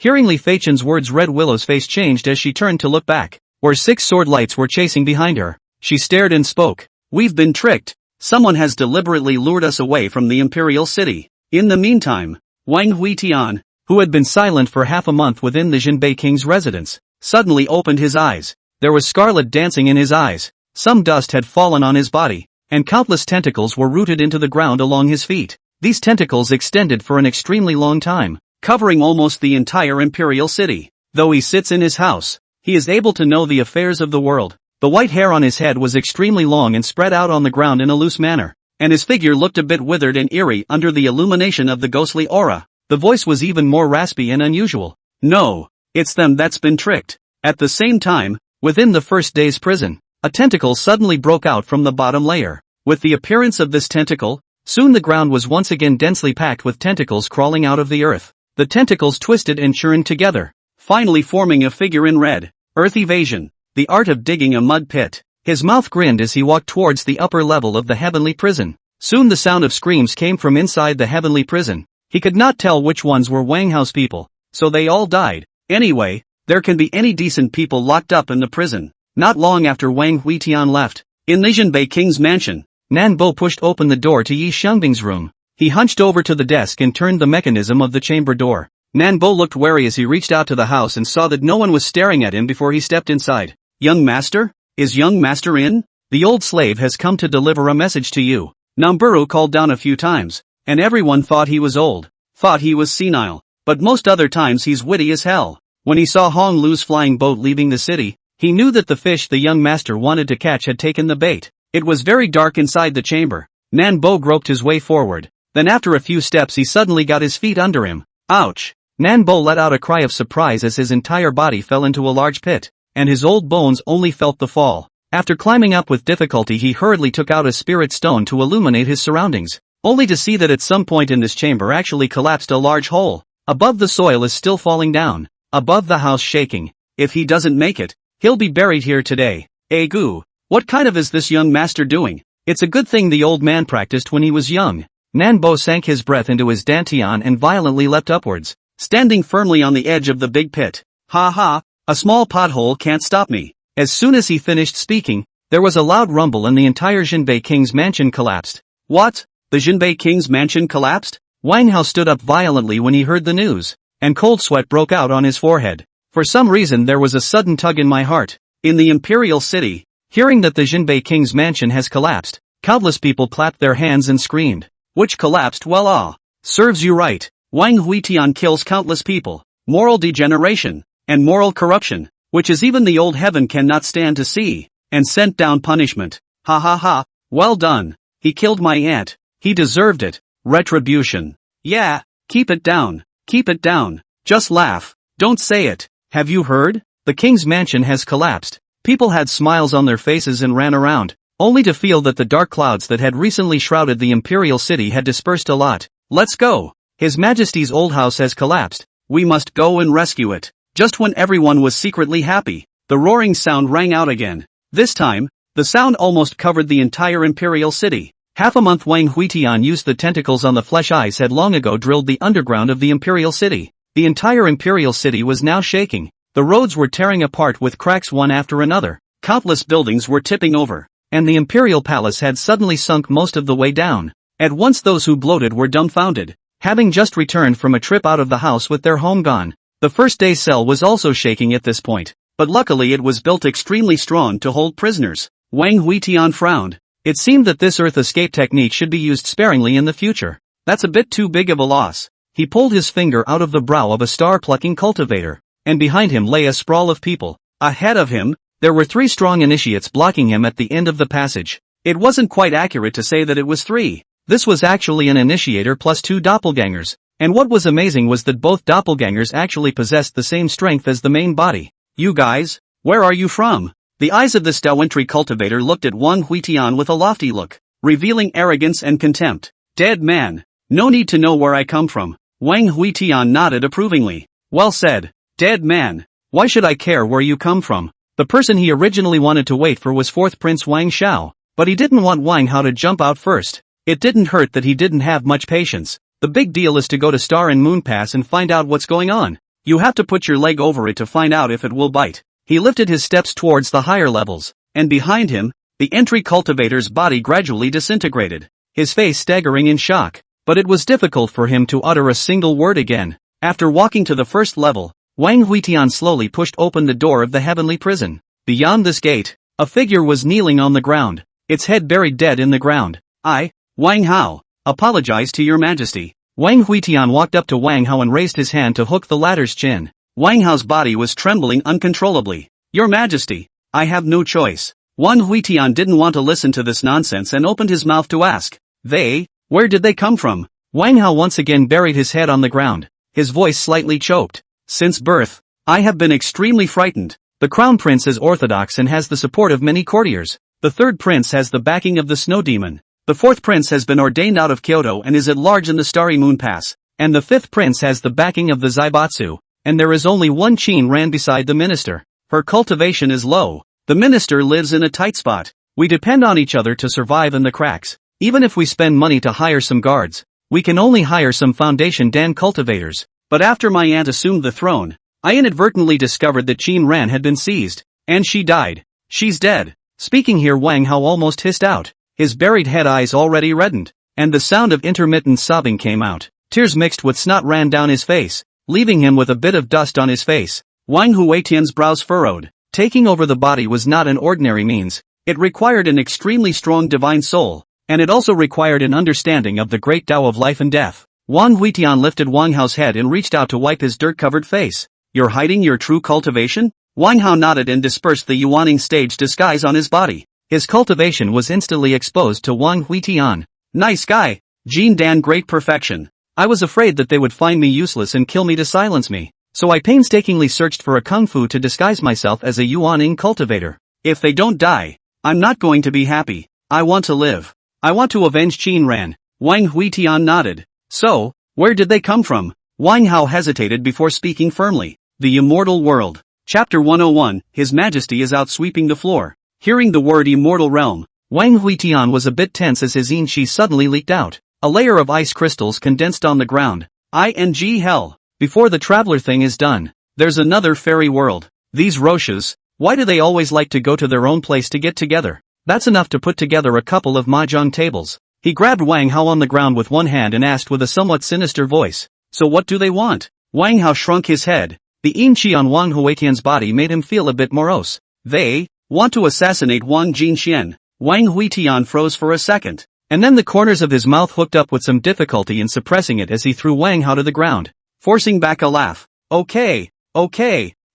Hearing Li Feichen's words, Red Willow's face changed as she turned to look back, where 6 sword lights were chasing behind her. She stared and spoke. We've been tricked. Someone has deliberately lured us away from the Imperial City. In the meantime, Wang Huitian, who had been silent for half a month within the Jinbei King's residence, suddenly opened his eyes. There was scarlet dancing in his eyes. Some dust had fallen on his body, and countless tentacles were rooted into the ground along his feet. These tentacles extended for an extremely long time, covering almost the entire Imperial City. Though he sits in his house, he is able to know the affairs of the world. The white hair on his head was extremely long and spread out on the ground in a loose manner, and his figure looked a bit withered and eerie under the illumination of the ghostly aura. The voice was even more raspy and unusual. No, it's them that's been tricked. At the same time, within the first day's prison, a tentacle suddenly broke out from the bottom layer. With the appearance of this tentacle, soon the ground was once again densely packed with tentacles crawling out of the earth. The tentacles twisted and churned together, finally forming a figure in red. Earth evasion, the art of digging a mud pit. His mouth grinned as he walked towards the upper level of the heavenly prison. Soon the sound of screams came from inside the heavenly prison. He could not tell which ones were Wang Hao's people, so they all died. Anyway, there can be any decent people locked up in the prison. Not long after Wang Huitian left, in the Jinbei King's mansion, Nan Bo pushed open the door to Yi Xiangbing's room. He hunched over to the desk and turned the mechanism of the chamber door. Nan Bo looked wary as he reached out to the house and saw that no one was staring at him before he stepped inside. Young master? Is young master in? The old slave has come to deliver a message to you. Namburu called down a few times, and everyone thought he was old, thought he was senile, but most other times he's witty as hell. When he saw Hong Lu's flying boat leaving the city, he knew that the fish the young master wanted to catch had taken the bait. It was very dark inside the chamber. Nan Bo groped his way forward. Then after a few steps he suddenly got his feet under him. Ouch! Nan Bo let out a cry of surprise as his entire body fell into a large pit, and his old bones only felt the fall. After climbing up with difficulty he hurriedly took out a spirit stone to illuminate his surroundings, only to see that at some point in this chamber actually collapsed a large hole. Above the soil is still falling down, above the house shaking. If he doesn't make it, he'll be buried here today. Goo, what kind of is this young master doing? It's a good thing the old man practiced when he was young. Nan Bo sank his breath into his dantian and violently leapt upwards, standing firmly on the edge of the big pit. Ha ha, a small pothole can't stop me. As soon as he finished speaking, there was a loud rumble and the entire Jinbei King's mansion collapsed. What? The Jinbei King's mansion collapsed? Wang Hao stood up violently when he heard the news, and cold sweat broke out on his forehead. For some reason there was a sudden tug in my heart. In the Imperial City, hearing that the Jinbei King's mansion has collapsed, countless people clapped their hands and screamed. Which collapsed? Well, serves you right. Wang Huitian kills countless people. Moral degeneration, and moral corruption, which is even the old heaven cannot stand to see, and sent down punishment. Ha ha ha, well done. He killed my aunt. He deserved it. Retribution. Yeah, keep it down. Keep it down. Just laugh. Don't say it. Have you heard? The king's mansion has collapsed. People had smiles on their faces and ran around, only to feel that the dark clouds that had recently shrouded the imperial city had dispersed a lot. Let's go. His Majesty's old house has collapsed. We must go and rescue it. Just when everyone was secretly happy, the roaring sound rang out again. This time, the sound almost covered the entire imperial city. Half a month Wang Huitian used the tentacles on the flesh eyes had long ago drilled the underground of the imperial city. The entire imperial city was now shaking. The roads were tearing apart with cracks one after another. Countless buildings were tipping over, and the imperial palace had suddenly sunk most of the way down. At once those who bloated were dumbfounded, having just returned from a trip out of the house with their home gone. The first day's cell was also shaking at this point, but luckily it was built extremely strong to hold prisoners. Wang Huitian frowned. It seemed that this earth escape technique should be used sparingly in the future. That's a bit too big of a loss. He pulled his finger out of the brow of a star-plucking cultivator, and behind him lay a sprawl of people. Ahead of him, there were 3 strong initiates blocking him at the end of the passage. It wasn't quite accurate to say that it was 3. This was actually an initiator plus 2 doppelgangers, and what was amazing was that both doppelgangers actually possessed the same strength as the main body. You guys, where are you from? The eyes of this Dawentry cultivator looked at Wang Huitian with a lofty look, revealing arrogance and contempt. Dead man, no need to know where I come from. Wang Huitian nodded approvingly. Well said, dead man. Why should I care where you come from? The person he originally wanted to wait for was 4th Prince Wang Shao, but he didn't want Wang Hao to jump out first. It didn't hurt that he didn't have much patience. The big deal is to go to Star and Moon Pass and find out what's going on. You have to put your leg over it to find out if it will bite. He lifted his steps towards the higher levels, and behind him, the entry cultivator's body gradually disintegrated, his face staggering in shock. But it was difficult for him to utter a single word again. After walking to the first level, Wang Huitian slowly pushed open the door of the heavenly prison. Beyond this gate, a figure was kneeling on the ground, its head buried dead in the ground. I, Wang Hao, apologize to your majesty. Wang Huitian walked up to Wang Hao and raised his hand to hook the latter's chin. Wang Hao's body was trembling uncontrollably. Your majesty, I have no choice. Wang Huitian didn't want to listen to this nonsense and opened his mouth to ask. Where did they come from? Wang Hao once again buried his head on the ground, his voice slightly choked. Since birth, I have been extremely frightened. The crown prince is orthodox and has the support of many courtiers. The third prince has the backing of the snow demon. The fourth prince has been ordained out of Kyoto and is at large in the starry moon pass. And the fifth prince has the backing of the Zaibatsu. And there is only one Qin Ran beside the minister. Her cultivation is low. The minister lives in a tight spot. We depend on each other to survive in the cracks. Even if we spend money to hire some guards, we can only hire some Foundation Dan cultivators. But after my aunt assumed the throne, I inadvertently discovered that Qin Ran had been seized, and she died. She's dead. Speaking here, Wang Hao almost hissed out, his buried head eyes already reddened, and the sound of intermittent sobbing came out. Tears mixed with snot ran down his face, leaving him with a bit of dust on his face. Wang Huitian's brows furrowed. Taking over the body was not an ordinary means. It required an extremely strong divine soul. And it also required an understanding of the great Tao of life and death. Wang Huitian lifted Wang Hao's head and reached out to wipe his dirt-covered face. You're hiding your true cultivation? Wang Hao nodded and dispersed the yuaning stage disguise on his body. His cultivation was instantly exposed to Wang Huitian. Nice guy. Jin Dan, great perfection. I was afraid that they would find me useless and kill me to silence me. So I painstakingly searched for a kung fu to disguise myself as a yuaning cultivator. If they don't die, I'm not going to be happy. I want to live. I want to avenge Qin Ran. Wang Huitian nodded. So, where did they come from? Wang Hao hesitated before speaking firmly. The Immortal World. Chapter 101, His Majesty is out sweeping the floor. Hearing the word Immortal Realm, Wang Huitian was a bit tense as his Qi suddenly leaked out. A layer of ice crystals condensed on the ground. ING hell. Before the traveler thing is done, there's another fairy world. These Roshas, why do they always like to go to their own place to get together? That's enough to put together a couple of mahjong tables. He grabbed Wang Hao on the ground with one hand and asked with a somewhat sinister voice. So what do they want? Wang Hao shrunk his head. The Qi on Wang Huitian's body made him feel a bit morose. They want to assassinate Wang Jinxian. Wang Huitian froze for a second, and then the corners of his mouth hooked up with some difficulty in suppressing it as he threw Wang Hao to the ground, forcing back a laugh. Okay,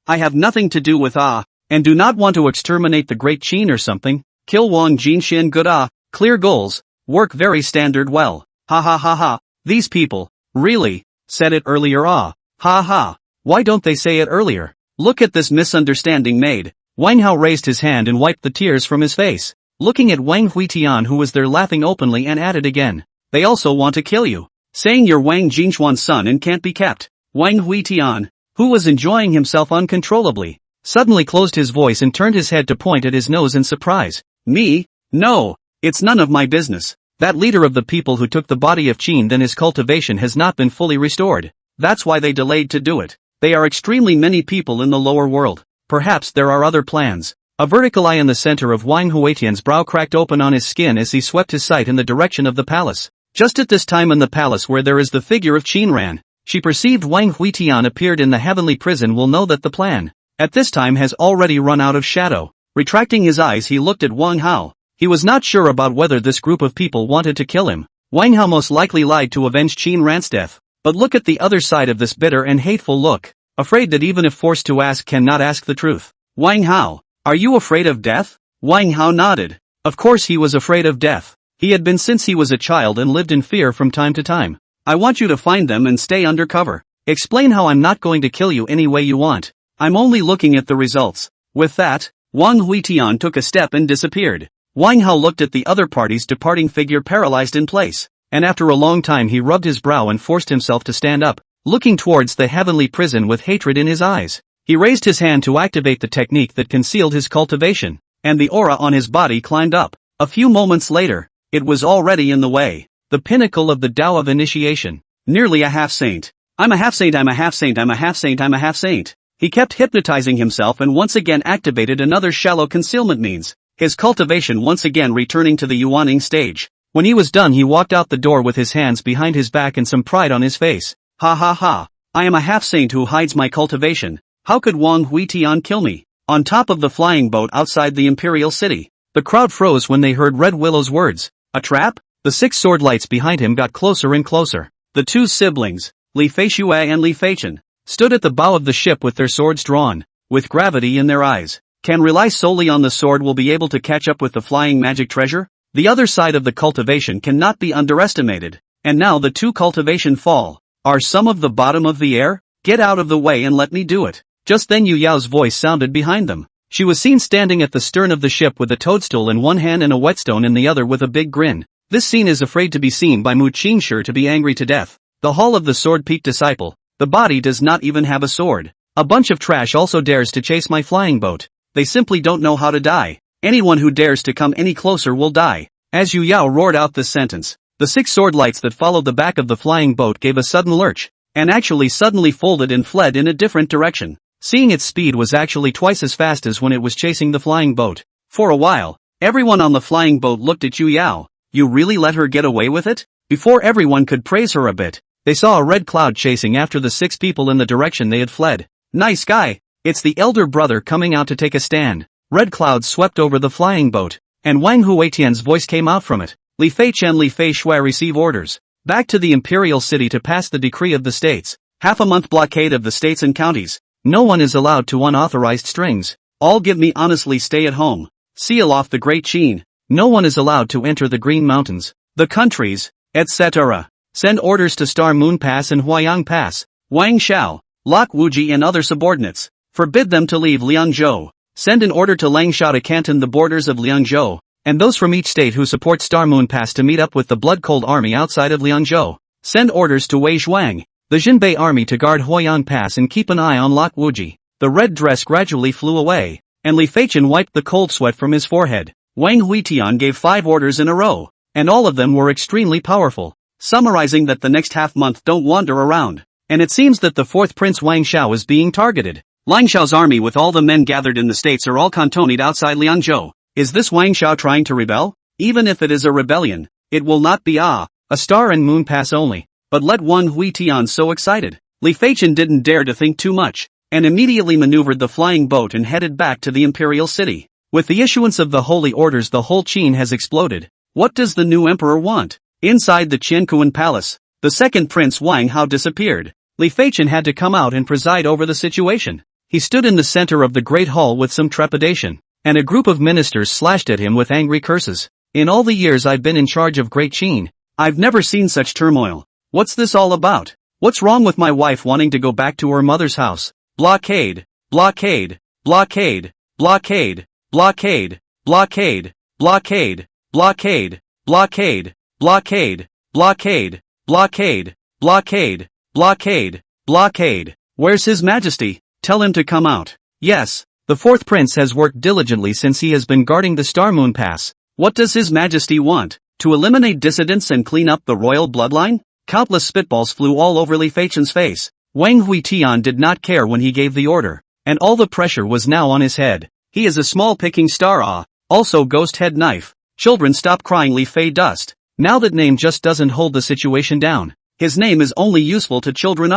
I have nothing to do with and do not want to exterminate the great Qin or something. Kill Wang Jinxian, good clear goals, work very standard well. Ha ha ha ha, these people, really, said it earlier ha ha, why don't they say it earlier? Look at this misunderstanding made. Wang Hao raised his hand and wiped the tears from his face, looking at Wang Huitian who was there laughing openly and added again. They also want to kill you, saying you're Wang Jinxuan's son and can't be kept. Wang Huitian, who was enjoying himself uncontrollably, suddenly closed his voice and turned his head to point at his nose in surprise. Me? No, it's none of my business. That leader of the people who took the body of Qin, then his cultivation has not been fully restored. That's why they delayed to do it. They are extremely many people in the lower world. Perhaps there are other plans. A vertical eye in the center of Wang Huitian's brow cracked open on his skin as he swept his sight in the direction of the palace. Just at this time in the palace where there is the figure of Qin Ran, she perceived Wang Huitian appeared in the heavenly prison will know that the plan, at this time, has already run out of shadow. Retracting his eyes, he looked at Wang Hao. He was not sure about whether this group of people wanted to kill him. Wang Hao most likely lied to avenge Qin Ran's death. But look at the other side of this bitter and hateful look. Afraid that even if forced to ask cannot ask the truth. Wang Hao, are you afraid of death? Wang Hao nodded. Of course he was afraid of death. He had been since he was a child and lived in fear from time to time. I want you to find them and stay undercover. Explain how I'm not going to kill you any way you want. I'm only looking at the results. With that, Wang Huitian took a step and disappeared. Wang Hao looked at the other party's departing figure paralyzed in place, and after a long time he rubbed his brow and forced himself to stand up, looking towards the heavenly prison with hatred in his eyes. He raised his hand to activate the technique that concealed his cultivation, and the aura on his body climbed up. A few moments later, it was already in the way, the pinnacle of the Tao of initiation, nearly a half-saint. I'm a half saint, I'm a half saint, I'm a half saint, I'm a half saint. He kept hypnotizing himself and once again activated another shallow concealment means, his cultivation once again returning to the yuaning stage. When he was done he walked out the door with his hands behind his back and some pride on his face. Ha ha ha. I am a half saint who hides my cultivation. How could Wang Huitian kill me? On top of the flying boat outside the imperial city, the crowd froze when they heard Red Willow's words. A trap? The 6 sword lights behind him got closer and closer. The 2 siblings, Li Feishui and Li Feichen, stood at the bow of the ship with their swords drawn, with gravity in their eyes. Can rely solely on the sword will be able to catch up with the flying magic treasure? The other side of the cultivation cannot be underestimated. And now the 2 cultivation fall. Are some of the bottom of the air? Get out of the way and let me do it. Just then Yu Yao's voice sounded behind them. She was seen standing at the stern of the ship with a toadstool in one hand and a whetstone in the other with a big grin. This scene is afraid to be seen by Mu Qin, sure to be angry to death. The hall of the Sword Peak Disciple. The body does not even have a sword. A bunch of trash also dares to chase my flying boat. They simply don't know how to die. Anyone who dares to come any closer will die. As Yu Yao roared out this sentence, the 6 sword lights that followed the back of the flying boat gave a sudden lurch, and actually suddenly folded and fled in a different direction. Seeing its speed was actually twice as fast as when it was chasing the flying boat. For a while, everyone on the flying boat looked at Yu Yao. You really let her get away with it? Before everyone could praise her a bit, they saw a red cloud chasing after the 6 people in the direction they had fled. Nice guy! It's the elder brother coming out to take a stand. Red clouds swept over the flying boat, and Wang Huitian's voice came out from it. Li Feichen and Li Feishui receive orders. Back to the imperial city to pass the decree of the states. Half a month blockade of the states and counties. No one is allowed to unauthorized strings. All give me honestly stay at home. Seal off the Great Qin. No one is allowed to enter the Green Mountains, the countries, etc. Send orders to Star Moon Pass and Huayang Pass. Wang Shao, Lok Wuji and other subordinates. Forbid them to leave Liangzhou. Send an order to Langshao to canton the borders of Liangzhou, and those from each state who support Star Moon Pass to meet up with the blood-cold army outside of Liangzhou. Send orders to Wei Zhuang, the Jinbei army to guard Huayang Pass and keep an eye on Lok Wuji. The red dress gradually flew away, and Li Feichen wiped the cold sweat from his forehead. Wang Huitian gave 5 orders in a row, and all of them were extremely powerful, summarizing that the next half-month don't wander around. And it seems that the 4th Prince Wang Shao is being targeted. Langshao's army with all the men gathered in the states are all cantonied outside Liangzhou. Is this Wang Shao trying to rebel? Even if it is a rebellion, it will not be a Star and Moon Pass only. But let Wang Huitian so excited. Li Feichen didn't dare to think too much, and immediately maneuvered the flying boat and headed back to the imperial city. With the issuance of the holy orders the whole Qin has exploded. What does the new emperor want? Inside the Qiankuan palace, the 2nd Prince Wang Hao disappeared. Li Feichen had to come out and preside over the situation. He stood in the center of the great hall with some trepidation, and a group of ministers slashed at him with angry curses. In all the years I've been in charge of Great Qin, I've never seen such turmoil. What's this all about? What's wrong with my wife wanting to go back to her mother's house? Blockade, blockade, blockade, blockade, blockade, blockade, blockade, blockade, blockade, blockade, blockade, blockade, blockade, blockade, blockade. Where's His Majesty? Tell him to come out. Yes, the 4th Prince has worked diligently since he has been guarding the Star Moon Pass. What does His Majesty want? To eliminate dissidents and clean up the royal bloodline? Countless spitballs flew all over Li Feichen's face. Wang Huitian did not care when he gave the order, and all the pressure was now on his head. He is a small picking star also ghost head knife. Children stop crying, Li Fei dust. Now that name just doesn't hold the situation down. His name is only useful to children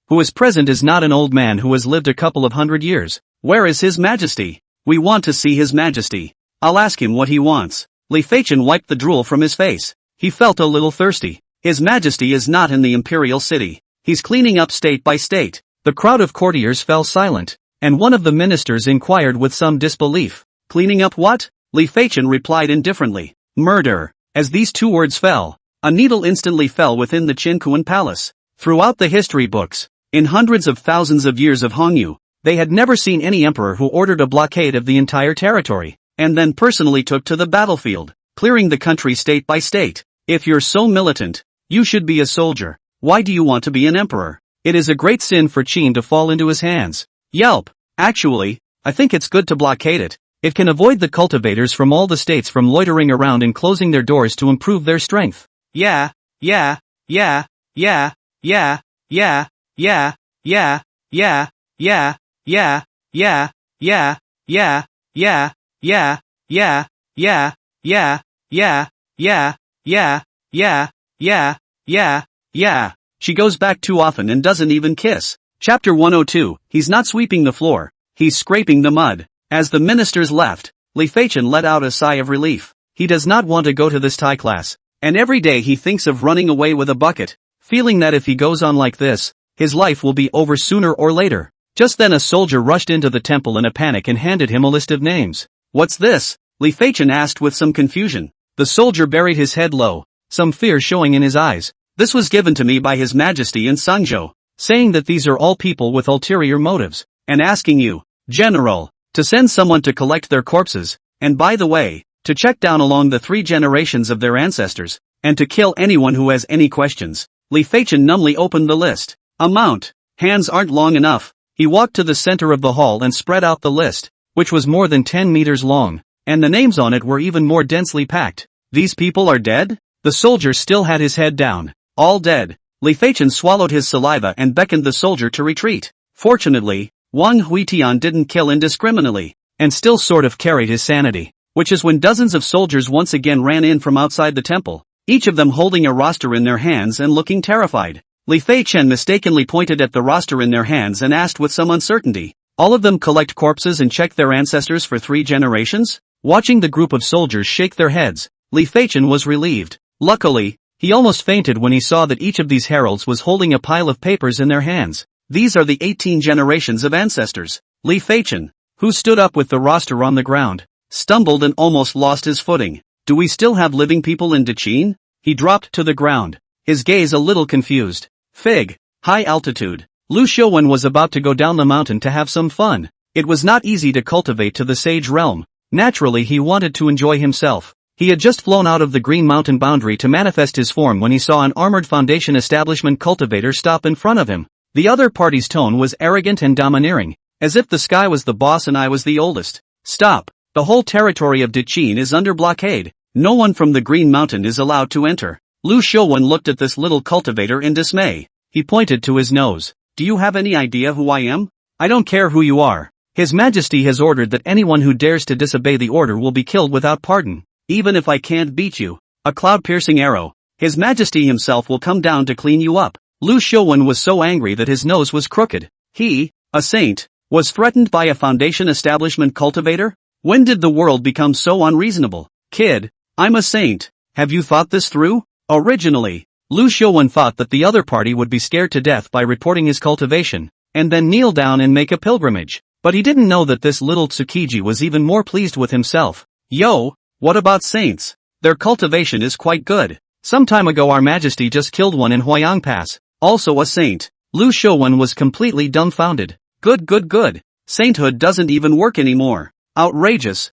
who is present is not an old man who has lived a couple of 100 years. Where is His Majesty? We want to see His Majesty. I'll ask him what he wants. Li Feichen wiped the drool from his face. He felt a little thirsty. His Majesty is not in the imperial city. He's cleaning up state by state. The crowd of courtiers fell silent, and one of the ministers inquired with some disbelief. Cleaning up what? Li Feichen replied indifferently. Murder. As these 2 words fell, a needle instantly fell within the Qiankuan palace. Throughout the history books, in hundreds of thousands of years of Hongyu, they had never seen any emperor who ordered a blockade of the entire territory, and then personally took to the battlefield, clearing the country state by state. If you're so militant, you should be a soldier. Why do you want to be an emperor? It is a great sin for Qin to fall into his hands. Yelp. Actually, I think it's good to blockade it. It can avoid the cultivators from all the states from loitering around and closing their doors to improve their strength. Yeah, yeah, yeah, yeah, yeah, yeah, yeah, yeah, yeah, yeah, yeah, yeah, yeah, yeah, yeah, yeah, yeah, yeah, yeah, yeah, yeah. She goes back too often and doesn't even kiss. Chapter 102, he's not sweeping the floor, he's scraping the mud. As the ministers left, Li Feichen let out a sigh of relief. He does not want to go to this Thai class, and every day he thinks of running away with a bucket, feeling that if he goes on like this, his life will be over sooner or later. Just then a soldier rushed into the temple in a panic and handed him a list of names. What's this? Li Feichen asked with some confusion. The soldier buried his head low, some fear showing in his eyes. This was given to me by His Majesty in Sangzhou, saying that these are all people with ulterior motives, and asking you, General, to send someone to collect their corpses, and by the way, to check down along the 3 generations of their ancestors, and to kill anyone who has any questions. Li Feichen numbly opened the list. Amount. Hands aren't long enough. He walked to the center of the hall and spread out the list, which was more than 10 meters long, and the names on it were even more densely packed. These people are dead? The soldier still had his head down. All dead. Li Feichen swallowed his saliva and beckoned the soldier to retreat. Fortunately, Wang Huitian didn't kill indiscriminately, and still sort of carried his sanity, which is when dozens of soldiers once again ran in from outside the temple, each of them holding a roster in their hands and looking terrified. Li Feichen mistakenly pointed at the roster in their hands and asked with some uncertainty, all of them collect corpses and check their ancestors for 3 generations? Watching the group of soldiers shake their heads, Li Feichen was relieved. Luckily, he almost fainted when he saw that each of these heralds was holding a pile of papers in their hands. These are the 18 generations of ancestors. Li Feichen, who stood up with the roster on the ground, stumbled and almost lost his footing. Do we still have living people in Daqin? He dropped to the ground, his gaze a little confused. Fig. High altitude. Lu Xiuwen was about to go down the mountain to have some fun. It was not easy to cultivate to the sage realm. Naturally he wanted to enjoy himself. He had just flown out of the Green Mountain boundary to manifest his form when he saw an armored Foundation establishment cultivator stop in front of him. The other party's tone was arrogant and domineering, as if the sky was the boss and I was the oldest. Stop. The whole territory of Daqin is under blockade. No one from the Green Mountain is allowed to enter. Lu Xiuwen looked at this little cultivator in dismay. He pointed to his nose. Do you have any idea who I am? I don't care who you are. His Majesty has ordered that anyone who dares to disobey the order will be killed without pardon. Even if I can't beat you. A cloud-piercing arrow. His Majesty himself will come down to clean you up. Lu Xiuwen was so angry that his nose was crooked. He, a saint, was threatened by a Foundation establishment cultivator? When did the world become so unreasonable? Kid, I'm a saint. Have you thought this through? Originally, Lu Xiuwen thought that the other party would be scared to death by reporting his cultivation, and then kneel down and make a pilgrimage. But he didn't know that this little Tsukiji was even more pleased with himself. Yo, what about saints? Their cultivation is quite good. Some time ago Our Majesty just killed one in Huayang Pass, also a saint. Lu Xiuwen was completely dumbfounded. Good. Sainthood doesn't even work anymore. Outrageous.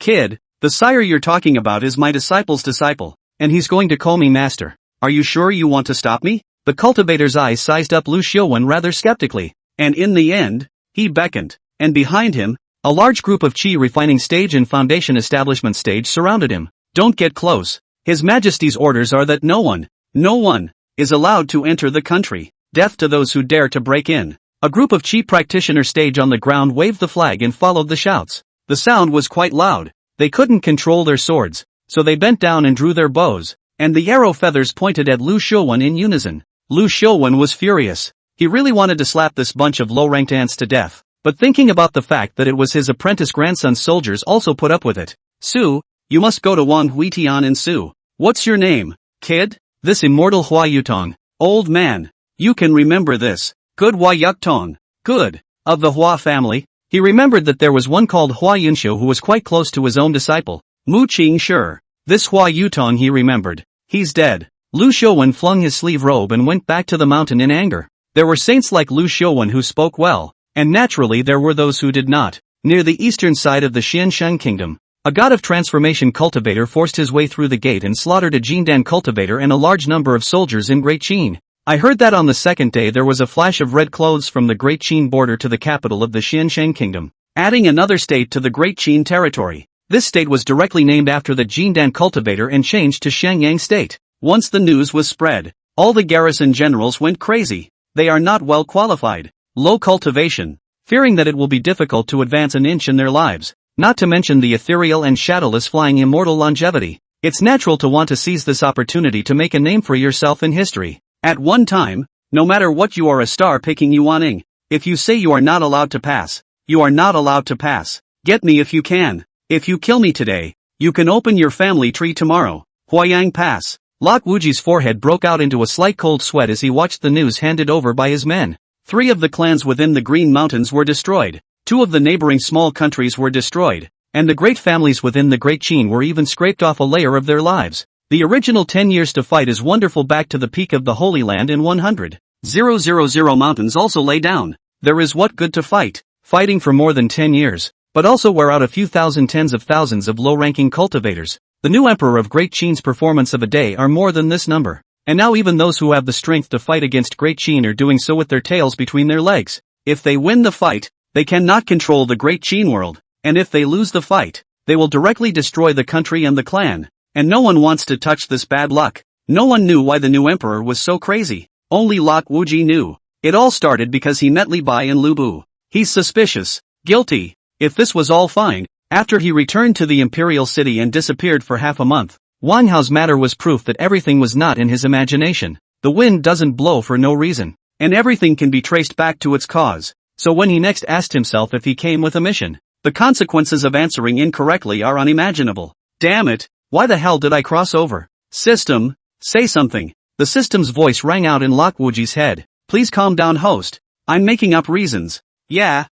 Kid, the sire you're talking about is my disciple's disciple, and he's going to call me master. Are you sure you want to stop me? The cultivator's eyes sized up Lu Xiuwen rather skeptically, and in the end, he beckoned, and behind him, a large group of Qi refining stage and Foundation establishment stage surrounded him. Don't get close. His Majesty's orders are that no one, is allowed to enter the country. Death to those who dare to break in. A group of Qi practitioner stage on the ground waved the flag and followed the shouts. The sound was quite loud. They couldn't control their swords, so they bent down and drew their bows, and the arrow feathers pointed at Lu Xiuwen in unison. Lu Xiuwen was furious. He really wanted to slap this bunch of low-ranked ants to death, but thinking about the fact that it was his apprentice grandson's soldiers also put up with it. Su, you must go to Wang Huitian and Su. What's your name, kid? This immortal Hua Yutong. Old man. You can remember this. Good Hua Yuktong. Good. Of the Hua family. He remembered that there was one called Hua Yunxiu who was quite close to his own disciple, Mu Qing Shi. This Hua Yutong he remembered. He's dead. Lu Xiuwen flung his sleeve robe and went back to the mountain in anger. There were saints like Lu Xiuwen who spoke well, and naturally there were those who did not. Near the eastern side of the Xiansheng kingdom, a god of transformation cultivator forced his way through the gate and slaughtered a Jindan cultivator and a large number of soldiers in Great Qin. I heard that on the second day there was a flash of red clothes from the Great Qin border to the capital of the Xiansheng kingdom, adding another state to the Great Qin territory. This state was directly named after the Jindan cultivator and changed to Shenyang state. Once the news was spread, all the garrison generals went crazy. They are not well qualified. Low cultivation. Fearing that it will be difficult to advance an inch in their lives. Not to mention the ethereal and shadowless flying immortal longevity. It's natural to want to seize this opportunity to make a name for yourself in history. At one time, no matter what, you are a star picking yuaning. If you say you are not allowed to pass, you are not allowed to pass. Get me if you can. If you kill me today, you can open your family tree tomorrow. Huayang Pass. Lok Wuji's forehead broke out into a slight cold sweat as he watched the news handed over by his men. 3 of the clans within the Green Mountains were destroyed. 2 of the neighboring small countries were destroyed. And the great families within the Great Qin were even scraped off a layer of their lives. The original 10 years to fight is wonderful. Back to the peak of the Holy Land in 100,000 mountains also lay down. There is what good to fight. Fighting for more than 10 years. But also wear out a few thousand tens of thousands of low-ranking cultivators. The new emperor of Great Qin's performance of a day are more than this number. And now even those who have the strength to fight against Great Qin are doing so with their tails between their legs. If they win the fight, they cannot control the Great Qin world. And if they lose the fight, they will directly destroy the country and the clan. And no one wants to touch this bad luck. No one knew why the new emperor was so crazy. Only Lok Wuji knew. It all started because he met Li Bai and Lu Bu. He's suspicious. Guilty. If this was all fine, after he returned to the imperial city and disappeared for half a month, Wang Hao's matter was proof that everything was not in his imagination. The wind doesn't blow for no reason. And everything can be traced back to its cause. So when he next asked himself if he came with a mission, the consequences of answering incorrectly are unimaginable. Damn it, why the hell did I cross over? System, say something. The system's voice rang out in Lok Wuji's head. Please calm down, host. I'm making up reasons. Yeah,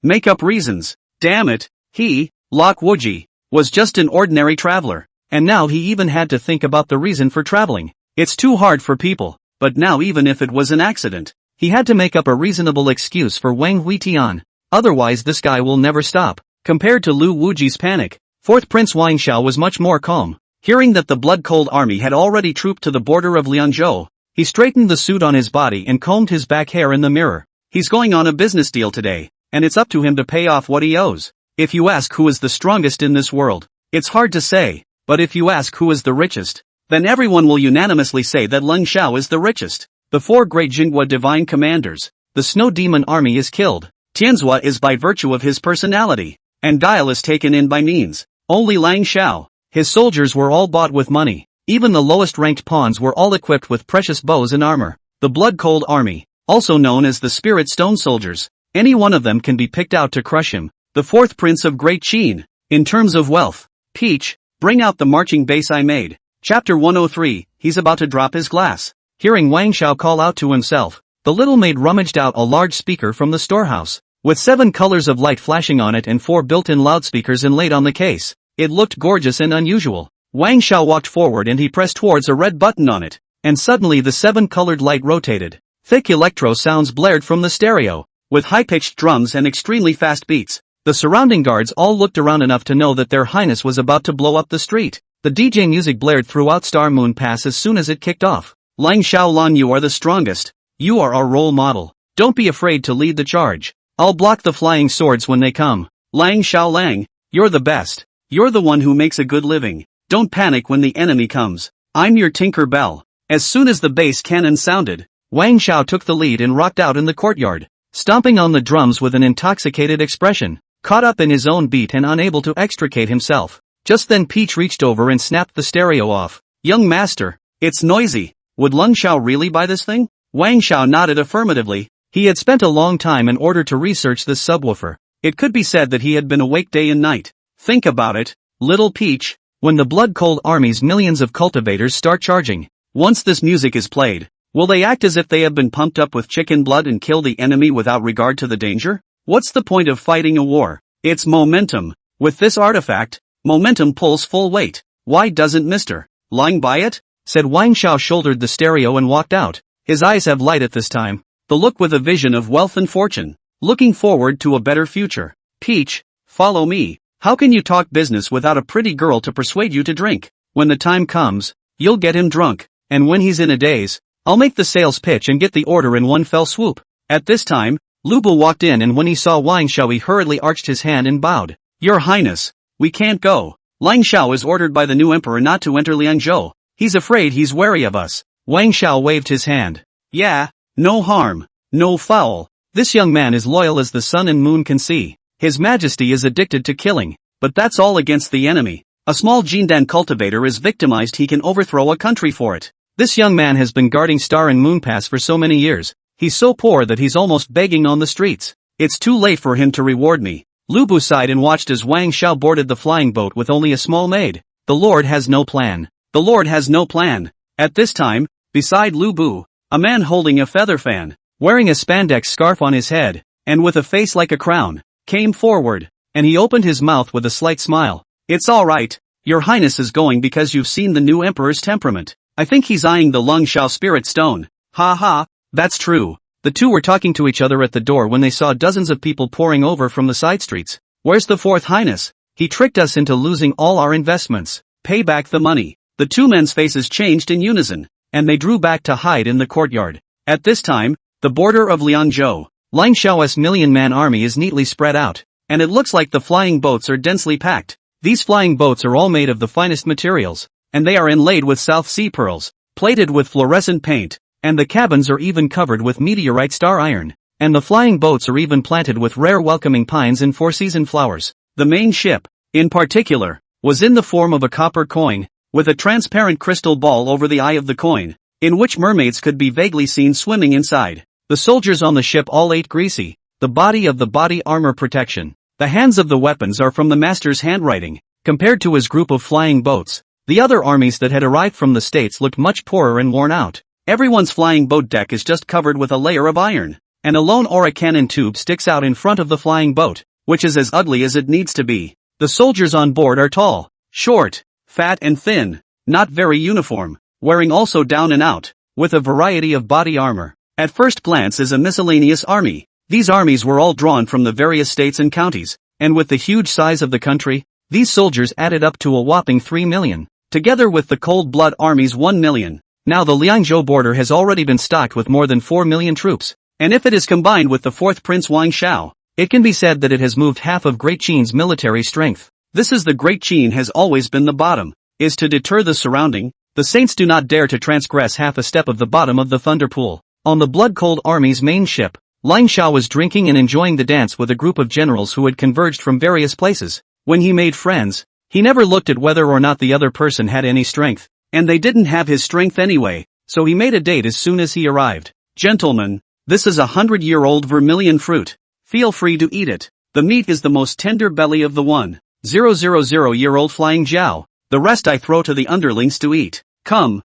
make up reasons. Damn it, he, Lok Wuji, was just an ordinary traveler. And now he even had to think about the reason for traveling. It's too hard for people, but now even if it was an accident, he had to make up a reasonable excuse for Wang Huitian. Otherwise this guy will never stop. Compared to Lu Wuji's panic, 4th Prince Wangshao was much more calm. Hearing that the blood-cold army had already trooped to the border of Lianzhou, he straightened the suit on his body and combed his back hair in the mirror. He's going on a business deal today, and it's up to him to pay off what he owes. If you ask who is the strongest in this world, it's hard to say, but if you ask who is the richest, then everyone will unanimously say that Leng Shao is the richest. The 4 great Jinghua divine commanders, the snow demon army is killed. Tianzhua is by virtue of his personality, and Guile is taken in by means. Only Lang Shao, his soldiers were all bought with money. Even the lowest ranked pawns were all equipped with precious bows and armor. The blood-cold army, also known as the Spirit Stone Soldiers, any one of them can be picked out to crush him. The 4th Prince of Great Qin. In terms of wealth, Peach, bring out the marching bass I made. Chapter 103, he's about to drop his glass. Hearing Wang Shao call out to himself, the little maid rummaged out a large speaker from the storehouse, with 7 colors of light flashing on it and 4 built-in loudspeakers inlaid on the case. It looked gorgeous and unusual. Wang Shao walked forward and he pressed towards a red button on it, and suddenly the 7-colored light rotated. Thick electro sounds blared from the stereo, with high-pitched drums and extremely fast beats. The surrounding guards all looked around enough to know that their highness was about to blow up the street. The DJ music blared throughout Star Moon Pass as soon as it kicked off. Lang Xiaolan, you are the strongest. You are our role model. Don't be afraid to lead the charge. I'll block the flying swords when they come. Lang Xiaolang, you're the best. You're the one who makes a good living. Don't panic when the enemy comes. I'm your Tinker Bell. As soon as the bass cannon sounded, Wang Shao took the lead and rocked out in the courtyard, stomping on the drums with an intoxicated expression, caught up in his own beat and unable to extricate himself. Just then Peach reached over and snapped the stereo off. Young master, it's noisy. Would Leng Shao really buy this thing? Wang Shao nodded affirmatively. He had spent a long time in order to research this subwoofer. It could be said that he had been awake day and night. Think about it, little Peach. When the blood-cold army's millions of cultivators start charging, once this music is played, will they act as if they have been pumped up with chicken blood and kill the enemy without regard to the danger? What's the point of fighting a war? It's momentum. With this artifact, momentum pulls full weight. Why doesn't Mr. Lang buy it? Said Wang Shao, shouldered the stereo and walked out. His eyes have light at this time, the look with a vision of wealth and fortune, looking forward to a better future. Peach, follow me. How can you talk business without a pretty girl to persuade you to drink? When the time comes, you'll get him drunk, and when he's in a daze, I'll make the sales pitch and get the order in one fell swoop. At this time, Lu Bu walked in, and when he saw Wang Shao he hurriedly arched his hand and bowed. Your Highness, we can't go. Lang Shao is ordered by the new emperor not to enter Liangzhou. He's afraid he's wary of us. Wang Shao waved his hand. Yeah, no harm, no foul. This young man is loyal as the sun and moon can see. His Majesty is addicted to killing, but that's all against the enemy. A small Jindan cultivator is victimized, he can overthrow a country for it. This young man has been guarding Star and Moon Pass for so many years. He's so poor that he's almost begging on the streets. It's too late for him to reward me. Lu Bu sighed and watched as Wang Xiao boarded the flying boat with only a small maid. The Lord has no plan. The Lord has no plan. At this time, beside Lu Bu, a man holding a feather fan, wearing a spandex scarf on his head, and with a face like a crown, came forward, and he opened his mouth with a slight smile. It's all right. Your Highness is going because you've seen the new Emperor's temperament. I think he's eyeing the Lung Xiao spirit stone. Ha ha, that's true. The two were talking to each other at the door when they saw dozens of people pouring over from the side streets. Where's the Fourth Highness? He tricked us into losing all our investments. Pay back the money. The two men's faces changed in unison, and they drew back to hide in the courtyard. At this time, the border of Liangzhou, Lang Xiao's million-man army is neatly spread out, and it looks like the flying boats are densely packed. These flying boats are all made of the finest materials, and they are inlaid with South Sea pearls, plated with fluorescent paint, and the cabins are even covered with meteorite star iron, and the flying boats are even planted with rare welcoming pines and four-season flowers. The main ship, in particular, was in the form of a copper coin, with a transparent crystal ball over the eye of the coin, in which mermaids could be vaguely seen swimming inside. The soldiers on the ship all ate greasy, the body of the body armor protection. The hands of the weapons are from the master's handwriting. Compared to his group of flying boats, the other armies that had arrived from the States looked much poorer and worn out. Everyone's flying boat deck is just covered with a layer of iron, and a lone aura cannon tube sticks out in front of the flying boat, which is as ugly as it needs to be. The soldiers on board are tall, short, fat and thin, not very uniform, wearing also down and out, with a variety of body armor. At first glance is a miscellaneous army. These armies were all drawn from the various states and counties, and with the huge size of the country, these soldiers added up to a whopping 3 million, together with the cold blood armies 1 million. Now the Liangzhou border has already been stocked with more than 4 million troops, and if it is combined with the fourth Prince Wang Xiao, it can be said that it has moved half of Great Qin's military strength. This is the Great Qin has always been the bottom, is to deter the surrounding. The saints do not dare to transgress half a step of the bottom of the thunder pool. On the blood-cold army's main ship, Lang Xiao was drinking and enjoying the dance with a group of generals who had converged from various places. When he made friends, he never looked at whether or not the other person had any strength, and they didn't have his strength anyway, so he made a date as soon as he arrived. Gentlemen, this is 100-year-old vermilion fruit. Feel free to eat it. The meat is the most tender belly of the 1,000-year-old flying Jiao. The rest I throw to the underlings to eat. Come,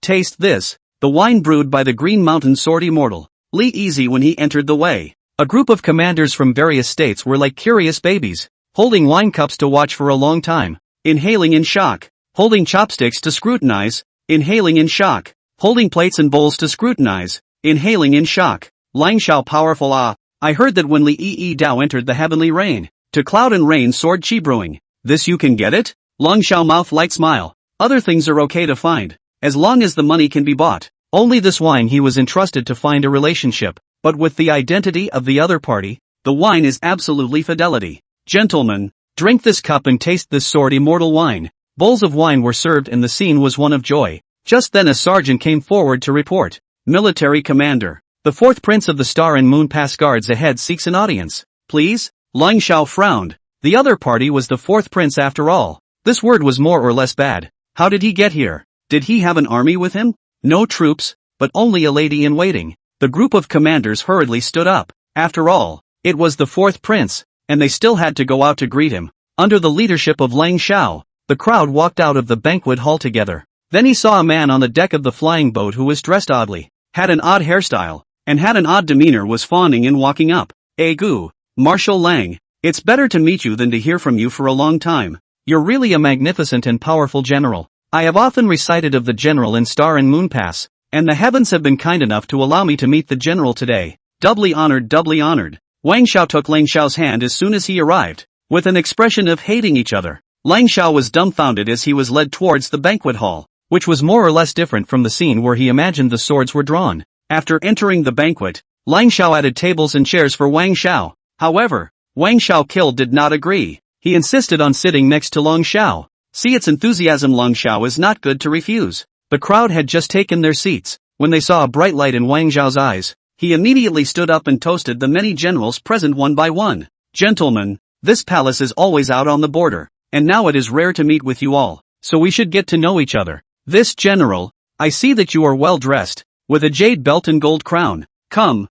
taste this. The wine brewed by the Green Mountain Sword Immortal. Li Easy when he entered the way. A group of commanders from various states were like curious babies, holding wine cups to watch for a long time, inhaling in shock, holding chopsticks to scrutinize, inhaling in shock, holding plates and bowls to scrutinize, inhaling in shock. Lang Xiao powerful I heard that when Li Yi Dao entered the heavenly rain, to cloud and rain sword chi brewing. This you can get it? Lang Xiao mouth light smile. Other things are okay to find, as long as the money can be bought. Only this wine he was entrusted to find a relationship, but with the identity of the other party, the wine is absolutely fidelity. Gentlemen, drink this cup and taste this sword immortal wine. Bowls of wine were served and the scene was one of joy. Just then a sergeant came forward to report. Military commander. The fourth prince of the Star and Moon Pass guards ahead seeks an audience. Please? Lang Xiao frowned. The other party was the fourth prince after all. This word was more or less bad. How did he get here? Did he have an army with him? No troops, but only a lady in waiting. The group of commanders hurriedly stood up. After all, it was the fourth prince, and they still had to go out to greet him. Under the leadership of Lang Xiao, the crowd walked out of the banquet hall together. Then he saw a man on the deck of the flying boat who was dressed oddly, had an odd hairstyle, and had an odd demeanor, was fawning and walking up. Gu, Marshal Lang, it's better to meet you than to hear from you for a long time. You're really a magnificent and powerful general. I have often recited of the general in Star and Moon Pass, and the heavens have been kind enough to allow me to meet the general today. Doubly honored, doubly honored. Wang Xiao took Lang Xiao's hand as soon as he arrived, with an expression of hating each other. Lang Xiao was dumbfounded as he was led towards the banquet hall, which was more or less different from the scene where he imagined the swords were drawn. After entering the banquet, Lang Xiao added tables and chairs for Wang Xiao. However, Wang Xiao did not agree. He insisted on sitting next to Lang Xiao. See its enthusiasm. Lang Xiao is not good to refuse. The crowd had just taken their seats. When they saw a bright light in Wang Zhao's eyes, he immediately stood up and toasted the many generals present one by one. Gentlemen, this palace is always out on the border, and now it is rare to meet with you all, so we should get to know each other. This general, I see that you are well dressed, with a jade belt and gold crown. Come,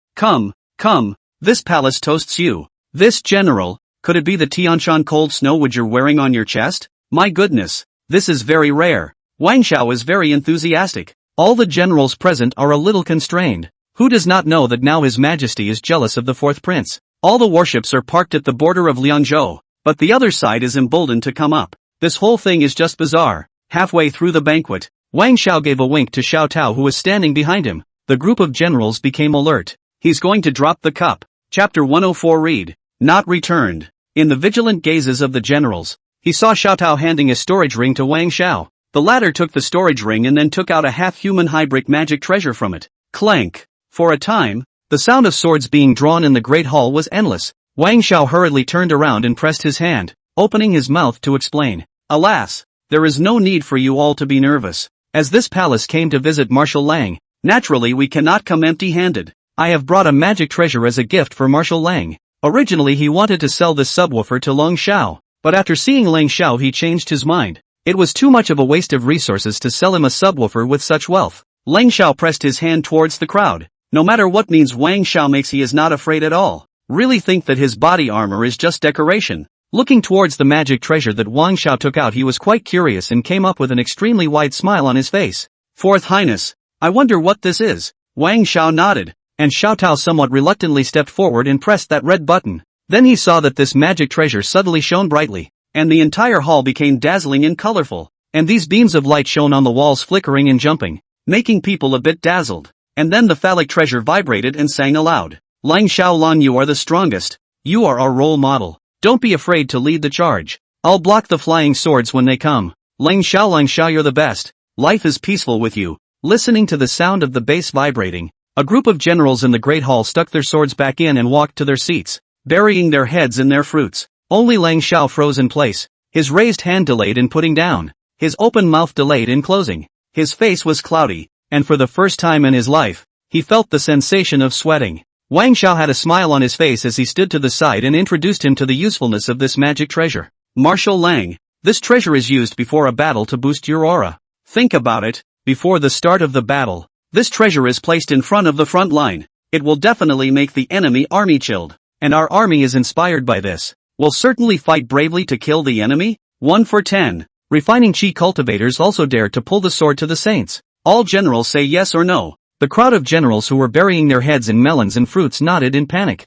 this palace toasts you. This general, could it be the Tianshan cold snow wood you're wearing on your chest? My goodness, this is very rare. Wang Zhao is very enthusiastic. All the generals present are a little constrained. Who does not know that now His Majesty is jealous of the fourth prince? All the warships are parked at the border of Liangzhou, but the other side is emboldened to come up. This whole thing is just bizarre. Halfway through the banquet, Wang Zhao gave a wink to Xiao Tao who was standing behind him. The group of generals became alert. He's going to drop the cup. Chapter 104 read, Not returned. In the vigilant gazes of the generals, he saw Xiao Tao handing a storage ring to Wang Zhao. The latter took the storage ring and then took out a half-human hybrid magic treasure from it. Clank. For a time, the sound of swords being drawn in the great hall was endless. Wang Zhao hurriedly turned around and pressed his hand, opening his mouth to explain. Alas, there is no need for you all to be nervous. As this palace came to visit Marshal Lang, naturally we cannot come empty-handed. I have brought a magic treasure as a gift for Marshal Lang. Originally he wanted to sell this subwoofer to Lang Xiao, but after seeing Lang Xiao he changed his mind. It was too much of a waste of resources to sell him a subwoofer with such wealth. Lang Xiao pressed his hand towards the crowd. No matter what means Wang Zhao makes, he is not afraid at all. Really think that his body armor is just decoration. Looking towards the magic treasure that Wang Zhao took out, he was quite curious and came up with an extremely wide smile on his face. Fourth Highness, I wonder what this is. Wang Zhao nodded, and Xiao Tao somewhat reluctantly stepped forward and pressed that red button. Then he saw that this magic treasure suddenly shone brightly, and the entire hall became dazzling and colorful, and these beams of light shone on the walls flickering and jumping, making people a bit dazzled. And then the phallic treasure vibrated and sang aloud. Lang Xiaolan, you are the strongest. You are our role model. Don't be afraid to lead the charge. I'll block the flying swords when they come. Lang Xiao, you're the best. Life is peaceful with you. Listening to the sound of the bass vibrating, a group of generals in the great hall stuck their swords back in and walked to their seats, burying their heads in their fruits. Only Lang Xiao froze in place. His raised hand delayed in putting down. His open mouth delayed in closing. His face was cloudy, and for the first time in his life, he felt the sensation of sweating. Wang Zhao had a smile on his face as he stood to the side and introduced him to the usefulness of this magic treasure. Marshal Lang, this treasure is used before a battle to boost your aura. Think about it, before the start of the battle, this treasure is placed in front of the front line. It will definitely make the enemy army chilled, and our army is inspired by this. Will certainly fight bravely to kill the enemy. 1 for 10. Refining Qi cultivators also dared to pull the sword to the saints. All generals say yes or no. The crowd of generals who were burying their heads in melons and fruits nodded in panic.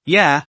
Yeah.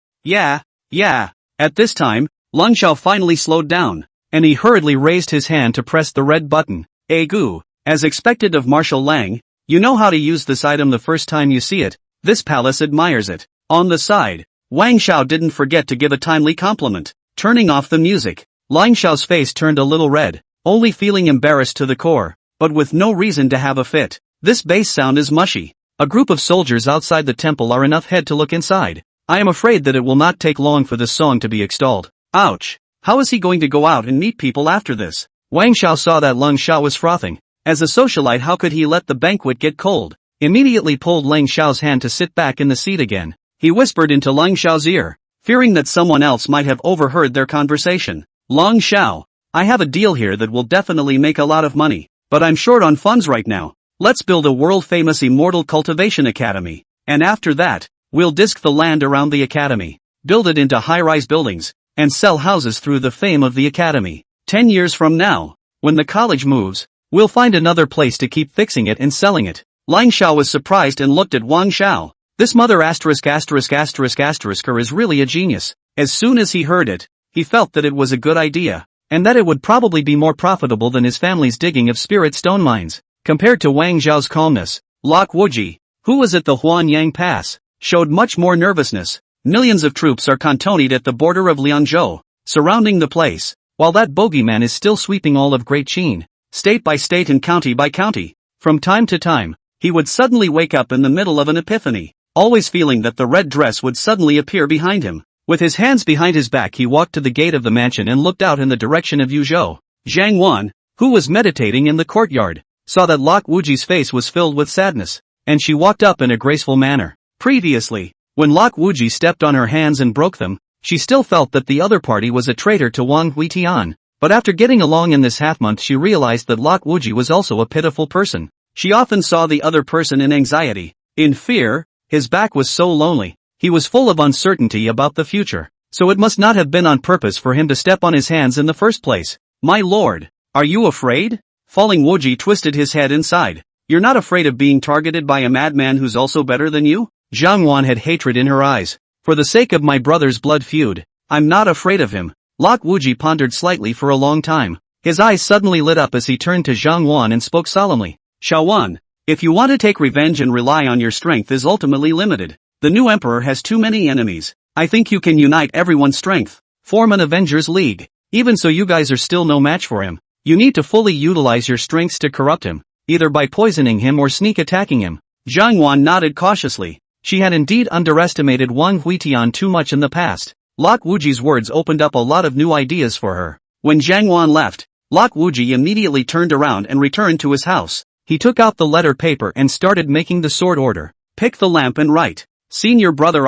At this time, Lang Xiao finally slowed down, and he hurriedly raised his hand to press the red button. Gu, as expected of Marshal Lang, you know how to use this item the first time you see it. This palace admires it. On the side, Wang Zhao didn't forget to give a timely compliment. Turning off the music, Lang Xiao's face turned a little red, only feeling embarrassed to the core, but with no reason to have a fit. This bass sound is mushy. A group of soldiers outside the temple are enough head to look inside. I am afraid that it will not take long for this song to be extolled. Ouch! How is he going to go out and meet people after this? Wang Zhao saw that Lang Xiao was frothing. As a socialite, how could he let the banquet get cold? Immediately pulled Lang Xiao's hand to sit back in the seat again. He whispered into Lang Xiao's ear, fearing that someone else might have overheard their conversation. Lang Xiao, I have a deal here that will definitely make a lot of money, but I'm short on funds right now. Let's build a world-famous immortal cultivation academy, and after that, we'll disc the land around the academy, build it into high-rise buildings, and sell houses through the fame of the academy. 10 years from now, when the college moves, we'll find another place to keep fixing it and selling it. Lang Xiao was surprised and looked at Wang Zhao. This mother asterisk is really a genius. As soon as he heard it, he felt that it was a good idea, and that it would probably be more profitable than his family's digging of spirit stone mines. Compared to Wang Zhao's calmness, Lok Wuji, who was at the Huanyang Pass, showed much more nervousness. Millions of troops are cantoned at the border of Liangzhou, surrounding the place, while that bogeyman is still sweeping all of Great Qin, state by state and county by county. From time to time, he would suddenly wake up in the middle of an epiphany, always feeling that the red dress would suddenly appear behind him. With his hands behind his back, he walked to the gate of the mansion and looked out in the direction of Yuzhou. Zhang Wan, who was meditating in the courtyard, saw that Lok Wuji's face was filled with sadness, and she walked up in a graceful manner. Previously, when Lok Wuji stepped on her hands and broke them, she still felt that the other party was a traitor to Wang Huitian, but after getting along in this half-month she realized that Lok Wuji was also a pitiful person. She often saw the other person in anxiety, in fear, his back was so lonely, he was full of uncertainty about the future, so it must not have been on purpose for him to step on his hands in the first place. My lord, are you afraid? Falling Wuji twisted his head inside. You're not afraid of being targeted by a madman who's also better than you? Zhang Wan had hatred in her eyes. For the sake of my brother's blood feud, I'm not afraid of him. Lok Wuji pondered slightly for a long time. His eyes suddenly lit up as he turned to Zhang Wan and spoke solemnly. Xiaowan, if you want to take revenge and rely on your strength is ultimately limited. The new emperor has too many enemies. I think you can unite everyone's strength. Form an Avengers League. Even so you guys are still no match for him. You need to fully utilize your strengths to corrupt him, either by poisoning him or sneak attacking him. Zhang Wan nodded cautiously. She had indeed underestimated Wang Huitian too much in the past. Lok Wuji's words opened up a lot of new ideas for her. When Zhang Wan left, Lok Wuji immediately turned around and returned to his house. He took out the letter paper and started making the sword order. Pick the lamp and write. Senior brother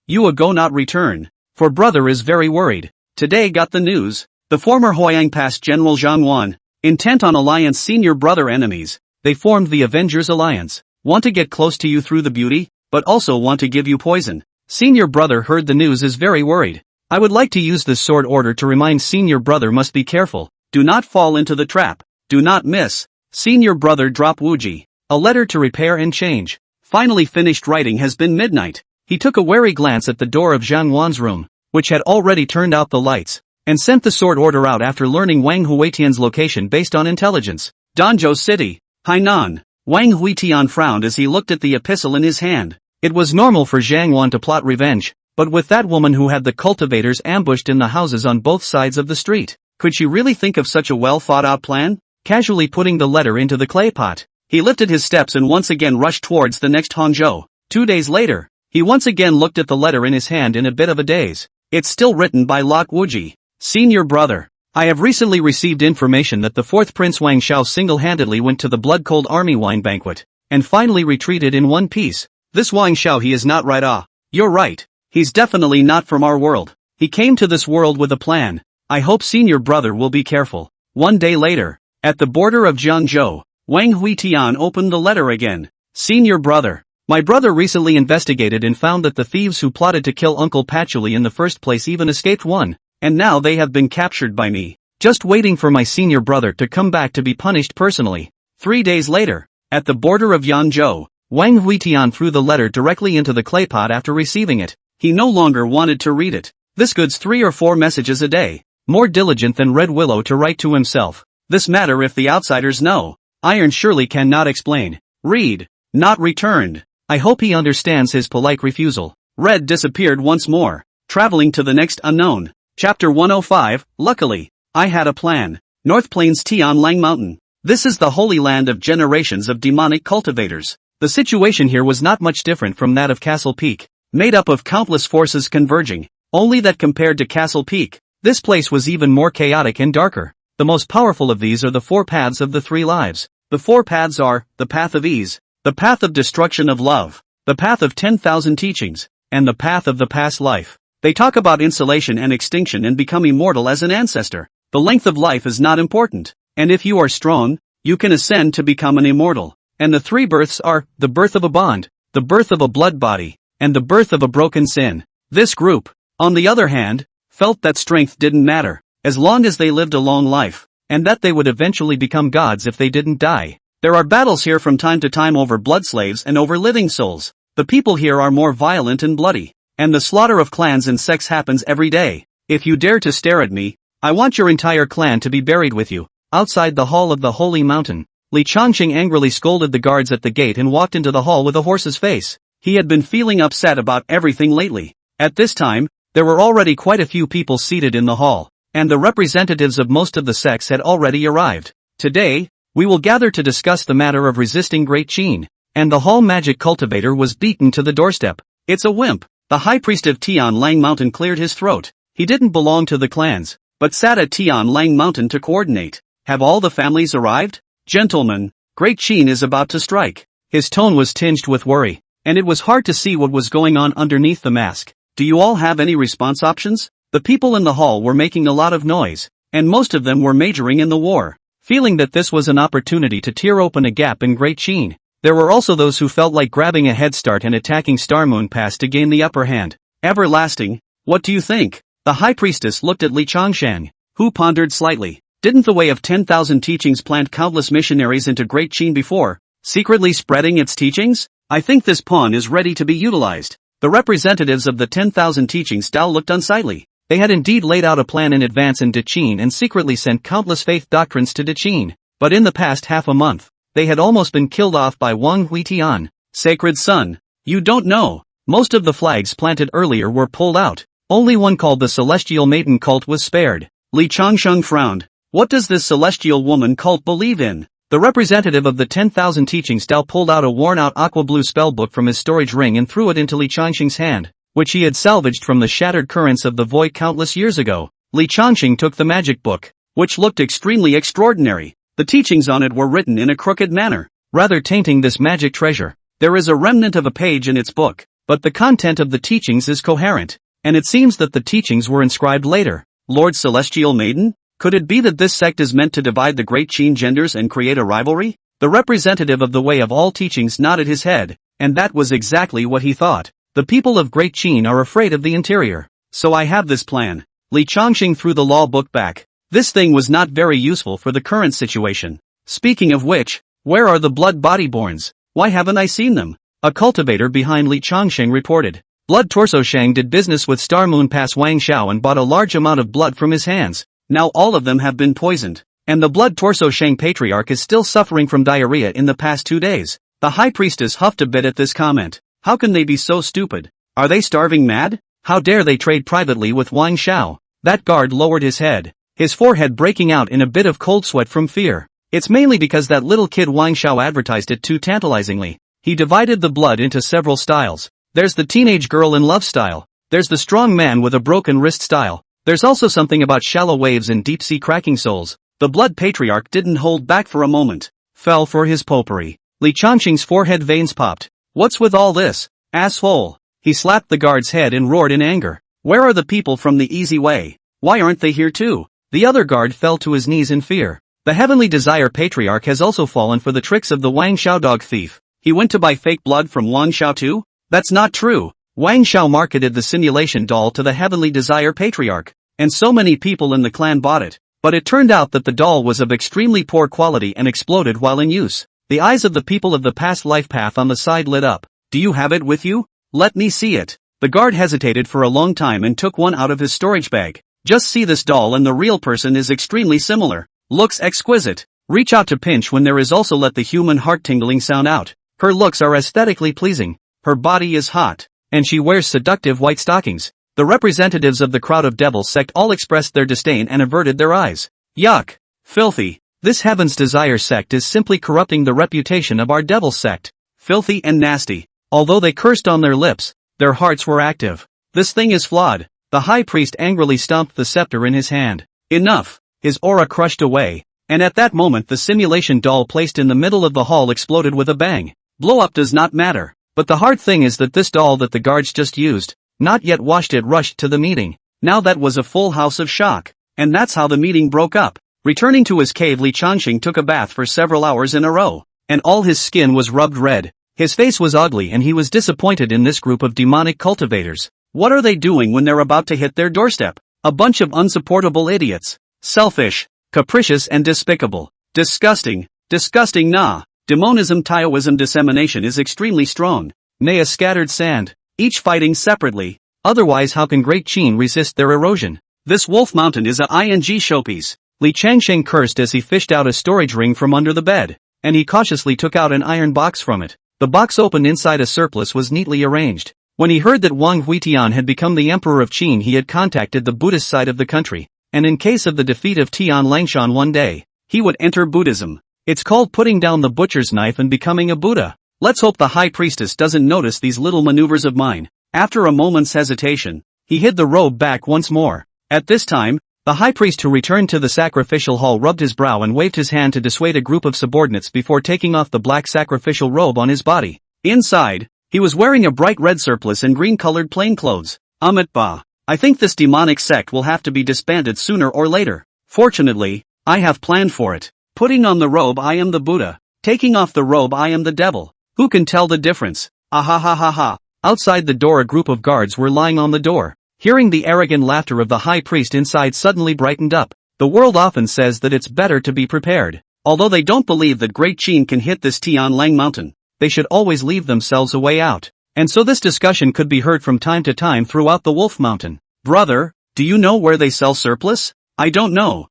you a go not return. For brother is very worried. Today got the news. The former Huayang Pass General Zhang Wan, intent on alliance senior brother enemies, they formed the Avengers Alliance. Want to get close to you through the beauty, but also want to give you poison. Senior brother heard the news is very worried. I would like to use this sword order to remind senior brother must be careful. Do not fall into the trap. Do not miss. Senior brother drop Wuji. A letter to repair and change. Finally finished writing has been midnight. He took a wary glance at the door of Zhang Wan's room, which had already turned out the lights, and sent the sword order out after learning Wang Huitian's location based on intelligence. Danzhou City, Hainan. Wang Huitian frowned as he looked at the epistle in his hand. It was normal for Zhang Wan to plot revenge, but with that woman who had the cultivators ambushed in the houses on both sides of the street, could she really think of such a well-thought-out plan? Casually putting the letter into the clay pot, he lifted his steps and once again rushed towards the next Hangzhou. 2 days later, he once again looked at the letter in his hand in a bit of a daze. It's still written by Lok Wuji. Senior brother, I have recently received information that the 4th Prince Wang Shao single-handedly went to the blood-cold army wine banquet, and finally retreated in one piece. This Wang Shao he is not right You're right. He's definitely not from our world. He came to this world with a plan. I hope senior brother will be careful. 1 day later, at the border of Jiangzhou, Wang Huitian opened the letter again. Senior brother, my brother recently investigated and found that the thieves who plotted to kill Uncle Patchouli in the first place even escaped one, and now they have been captured by me. Just waiting for my senior brother to come back to be punished personally. 3 days later, at the border of Yanzhou, Wang Huitian threw the letter directly into the clay pot after receiving it. He no longer wanted to read it. This goods 3 or 4 messages a day. More diligent than Red Willow to write to himself. This matter if the outsiders know. Iron surely cannot explain. Read. Not returned. I hope he understands his polite refusal. Red disappeared once more, traveling to the next unknown. Chapter 105, Luckily, I had a plan. North Plains Tianlang Mountain. This is the holy land of generations of demonic cultivators. The situation here was not much different from that of Castle Peak, made up of countless forces converging, only that compared to Castle Peak, this place was even more chaotic and darker. The most powerful of these are the 4 paths of the 3 lives. The 4 paths are, the path of ease, the path of destruction of love, the path of 10,000 teachings, and the path of the past life. They talk about insulation and extinction and become immortal as an ancestor. The length of life is not important, and if you are strong, you can ascend to become an immortal. And the 3 births are, the birth of a bond, the birth of a blood body, and the birth of a broken sin. This group, on the other hand, felt that strength didn't matter, as long as they lived a long life, and that they would eventually become gods if they didn't die. There are battles here from time to time over blood slaves and over living souls. The people here are more violent and bloody, and the slaughter of clans and sects happens every day. If you dare to stare at me, I want your entire clan to be buried with you. Outside the hall of the holy mountain, Li Changqing angrily scolded the guards at the gate and walked into the hall with a horse's face. He had been feeling upset about everything lately. At this time, there were already quite a few people seated in the hall, and the representatives of most of the sects had already arrived. Today, we will gather to discuss the matter of resisting Great Qin, and the hall magic cultivator was beaten to the doorstep. It's a wimp. The high priest of Tianlang Mountain cleared his throat. He didn't belong to the clans, but sat at Tianlang Mountain to coordinate. Have all the families arrived? Gentlemen, Great Qin is about to strike. His tone was tinged with worry, and it was hard to see what was going on underneath the mask. Do you all have any response options? The people in the hall were making a lot of noise, and most of them were majoring in the war, feeling that this was an opportunity to tear open a gap in Great Qin. There were also those who felt like grabbing a head start and attacking Star Moon Pass to gain the upper hand. Everlasting, what do you think? The High Priestess looked at Li Changsheng, who pondered slightly. Didn't the Way of 10,000 Teachings plant countless missionaries into Great Qin before, secretly spreading its teachings? I think this pawn is ready to be utilized. The representatives of the 10,000 Teachings Dao looked unsightly. They had indeed laid out a plan in advance in Deqin and secretly sent countless faith doctrines to Deqin, but in the past half a month, they had almost been killed off by Wang Huitian. Sacred Son, you don't know. Most of the flags planted earlier were pulled out. Only one called the Celestial Maiden cult was spared. Li Changsheng frowned. What does this celestial woman cult believe in? The representative of the 10,000 Teachings Dao pulled out a worn-out aqua-blue spellbook from his storage ring and threw it into Li Changsheng's hand, which he had salvaged from the shattered currents of the void countless years ago. Li Changsheng took the magic book, which looked extremely extraordinary. The teachings on it were written in a crooked manner, rather tainting this magic treasure. There is a remnant of a page in its book, but the content of the teachings is coherent, and it seems that the teachings were inscribed later. Lord Celestial Maiden? Could it be that this sect is meant to divide the Great Qin genders and create a rivalry? The representative of the Way of All Teachings nodded his head, and that was exactly what he thought. The people of Great Qin are afraid of the interior. So I have this plan. Li Changsheng threw the law book back. This thing was not very useful for the current situation. Speaking of which, where are the blood bodyborns? Why haven't I seen them? A cultivator behind Li Changsheng reported. Blood Torso Shang did business with Star Moon Pass Wang Xiao and bought a large amount of blood from his hands. Now all of them have been poisoned, and the Blood Torso Shang Patriarch is still suffering from diarrhea in the past 2 days. The High Priestess huffed a bit at this comment. How can they be so stupid? Are they starving mad? How dare they trade privately with Wang Xiao? That guard lowered his head, his forehead breaking out in a bit of cold sweat from fear. It's mainly because that little kid Wang Xiao advertised it too tantalizingly. He divided the blood into several styles. There's the teenage girl in love style. There's the strong man with a broken wrist style. There's also something about shallow waves and deep-sea cracking souls. The Blood Patriarch didn't hold back for a moment. Fell for his popery. Li Changsheng's forehead veins popped. What's with all this? Asshole. He slapped the guard's head and roared in anger. Where are the people from the easy way? Why aren't they here too? The other guard fell to his knees in fear. The Heavenly Desire Patriarch has also fallen for the tricks of the Wang Xiao dog thief. He went to buy fake blood from Wang Xiao too? That's not true. Wang Xiao marketed the simulation doll to the Heavenly Desire Patriarch, and so many people in the clan bought it. But it turned out that the doll was of extremely poor quality and exploded while in use. The eyes of the people of the past life path on the side lit up. Do you have it with you? Let me see it. The guard hesitated for a long time and took one out of his storage bag. Just see this doll and the real person is extremely similar. Looks exquisite. Reach out to pinch when there is also let the human heart tingling sound out. Her looks are aesthetically pleasing. Her body is hot. And she wears seductive white stockings. The representatives of the crowd of Devil's Sect all expressed their disdain and averted their eyes. Yuck. Filthy. This Heaven's Desire sect is simply corrupting the reputation of our Devil's Sect. Filthy and nasty. Although they cursed on their lips, their hearts were active. This thing is flawed. The High Priest angrily stomped the scepter in his hand. Enough. His aura crushed away. And at that moment the simulation doll placed in the middle of the hall exploded with a bang. Blow up does not matter. But the hard thing is that this doll that the guards just used, not yet washed it, rushed to the meeting. Now that was a full house of shock. And that's how the meeting broke up. Returning to his cave, Li Changsheng took a bath for several hours in a row. And all his skin was rubbed red. His face was ugly and he was disappointed in this group of demonic cultivators. What are they doing when they're about to hit their doorstep? A bunch of unsupportable idiots. Selfish, capricious and despicable. Disgusting. Disgusting. Nah. Demonism Taoism dissemination is extremely strong. Nay, a scattered sand. Each fighting separately. Otherwise how can Great Qin resist their erosion? This Wolf Mountain is a ing showpiece. Li Changsheng cursed as he fished out a storage ring from under the bed. And he cautiously took out an iron box from it. The box opened inside a surplice was neatly arranged. When he heard that Wang Huitian had become the Emperor of Qin, he had contacted the Buddhist side of the country, and in case of the defeat of Tian Langshan one day, he would enter Buddhism. It's called putting down the butcher's knife and becoming a Buddha. Let's hope the High Priestess doesn't notice these little maneuvers of mine. After a moment's hesitation, he hid the robe back once more. At this time, The high priest who returned to the sacrificial hall rubbed his brow and waved his hand to dissuade a group of subordinates before taking off the black sacrificial robe on his body. Inside, he was wearing a bright red surplice and green-colored plainclothes. Bah. I think this demonic sect will have to be disbanded sooner or later. Fortunately, I have planned for it. Putting on the robe I am the Buddha. Taking off the robe I am the devil. Who can tell the difference? Ah. Outside the door a group of guards were lying on the door. Hearing the arrogant laughter of the high priest inside suddenly brightened up. The world often says that it's better to be prepared. Although they don't believe that Great Qin can hit this Tian Lang mountain, they should always leave themselves a way out. And so this discussion could be heard from time to time throughout the Wolf Mountain. Brother, do you know where they sell surplice? I don't know.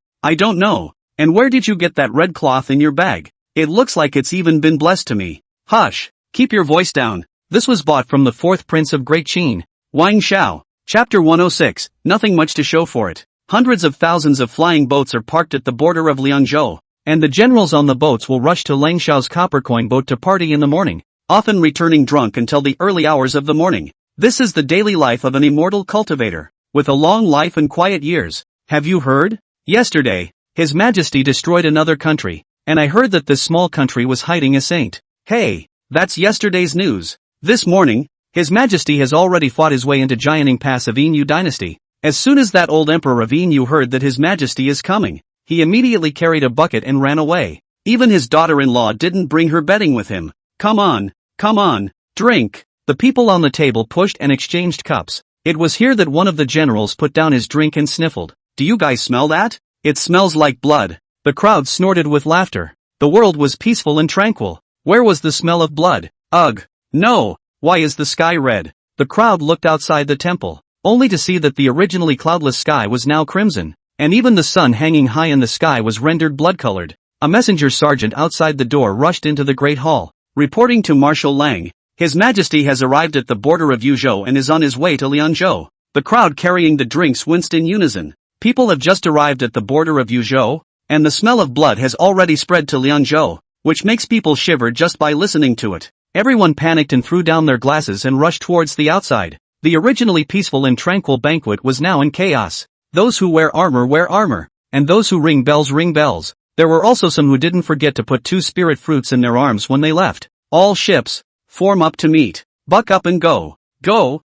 And where did you get that red cloth in your bag? It looks like it's even been blessed to me. Hush, keep your voice down. This was bought from the fourth prince of Great Qin, Wang Shao. Chapter 106, nothing much to show for it. Hundreds of thousands of flying boats are parked at the border of Liangzhou, and the generals on the boats will rush to Lang Shao's copper coin boat to party in the morning, often returning drunk until the early hours of the morning. This is the daily life of an immortal cultivator, with a long life and quiet years. Have you heard? Yesterday, His Majesty destroyed another country, and I heard that this small country was hiding a saint. Hey, that's yesterday's news. This morning, His Majesty has already fought his way into Jianing Pass of Yin Yu dynasty. As soon as that old emperor of Yin Yu heard that His Majesty is coming, he immediately carried a bucket and ran away. Even his daughter-in-law didn't bring her bedding with him. Come on, drink. The people on the table pushed and exchanged cups. It was here that one of the generals put down his drink and sniffled. Do you guys smell that? It smells like blood. The crowd snorted with laughter. The world was peaceful and tranquil. Where was the smell of blood? Ugh. No. Why is the sky red? The crowd looked outside the temple, only to see that the originally cloudless sky was now crimson, and even the sun hanging high in the sky was rendered blood-colored. A messenger sergeant outside the door rushed into the great hall, reporting to Marshal Lang. His Majesty has arrived at the border of Yuzhou and is on his way to Liangzhou. The crowd carrying the drinks winced in unison. People have just arrived at the border of Yuzhou, and the smell of blood has already spread to Liangzhou, which makes people shiver just by listening to it. Everyone panicked and threw down their glasses and rushed towards the outside. The originally peaceful and tranquil banquet was now in chaos. Those who wear armor, and those who ring bells ring bells. There were also some who didn't forget to put 2 spirit fruits in their arms when they left. All ships, form up to meet. Buck up and go. Go.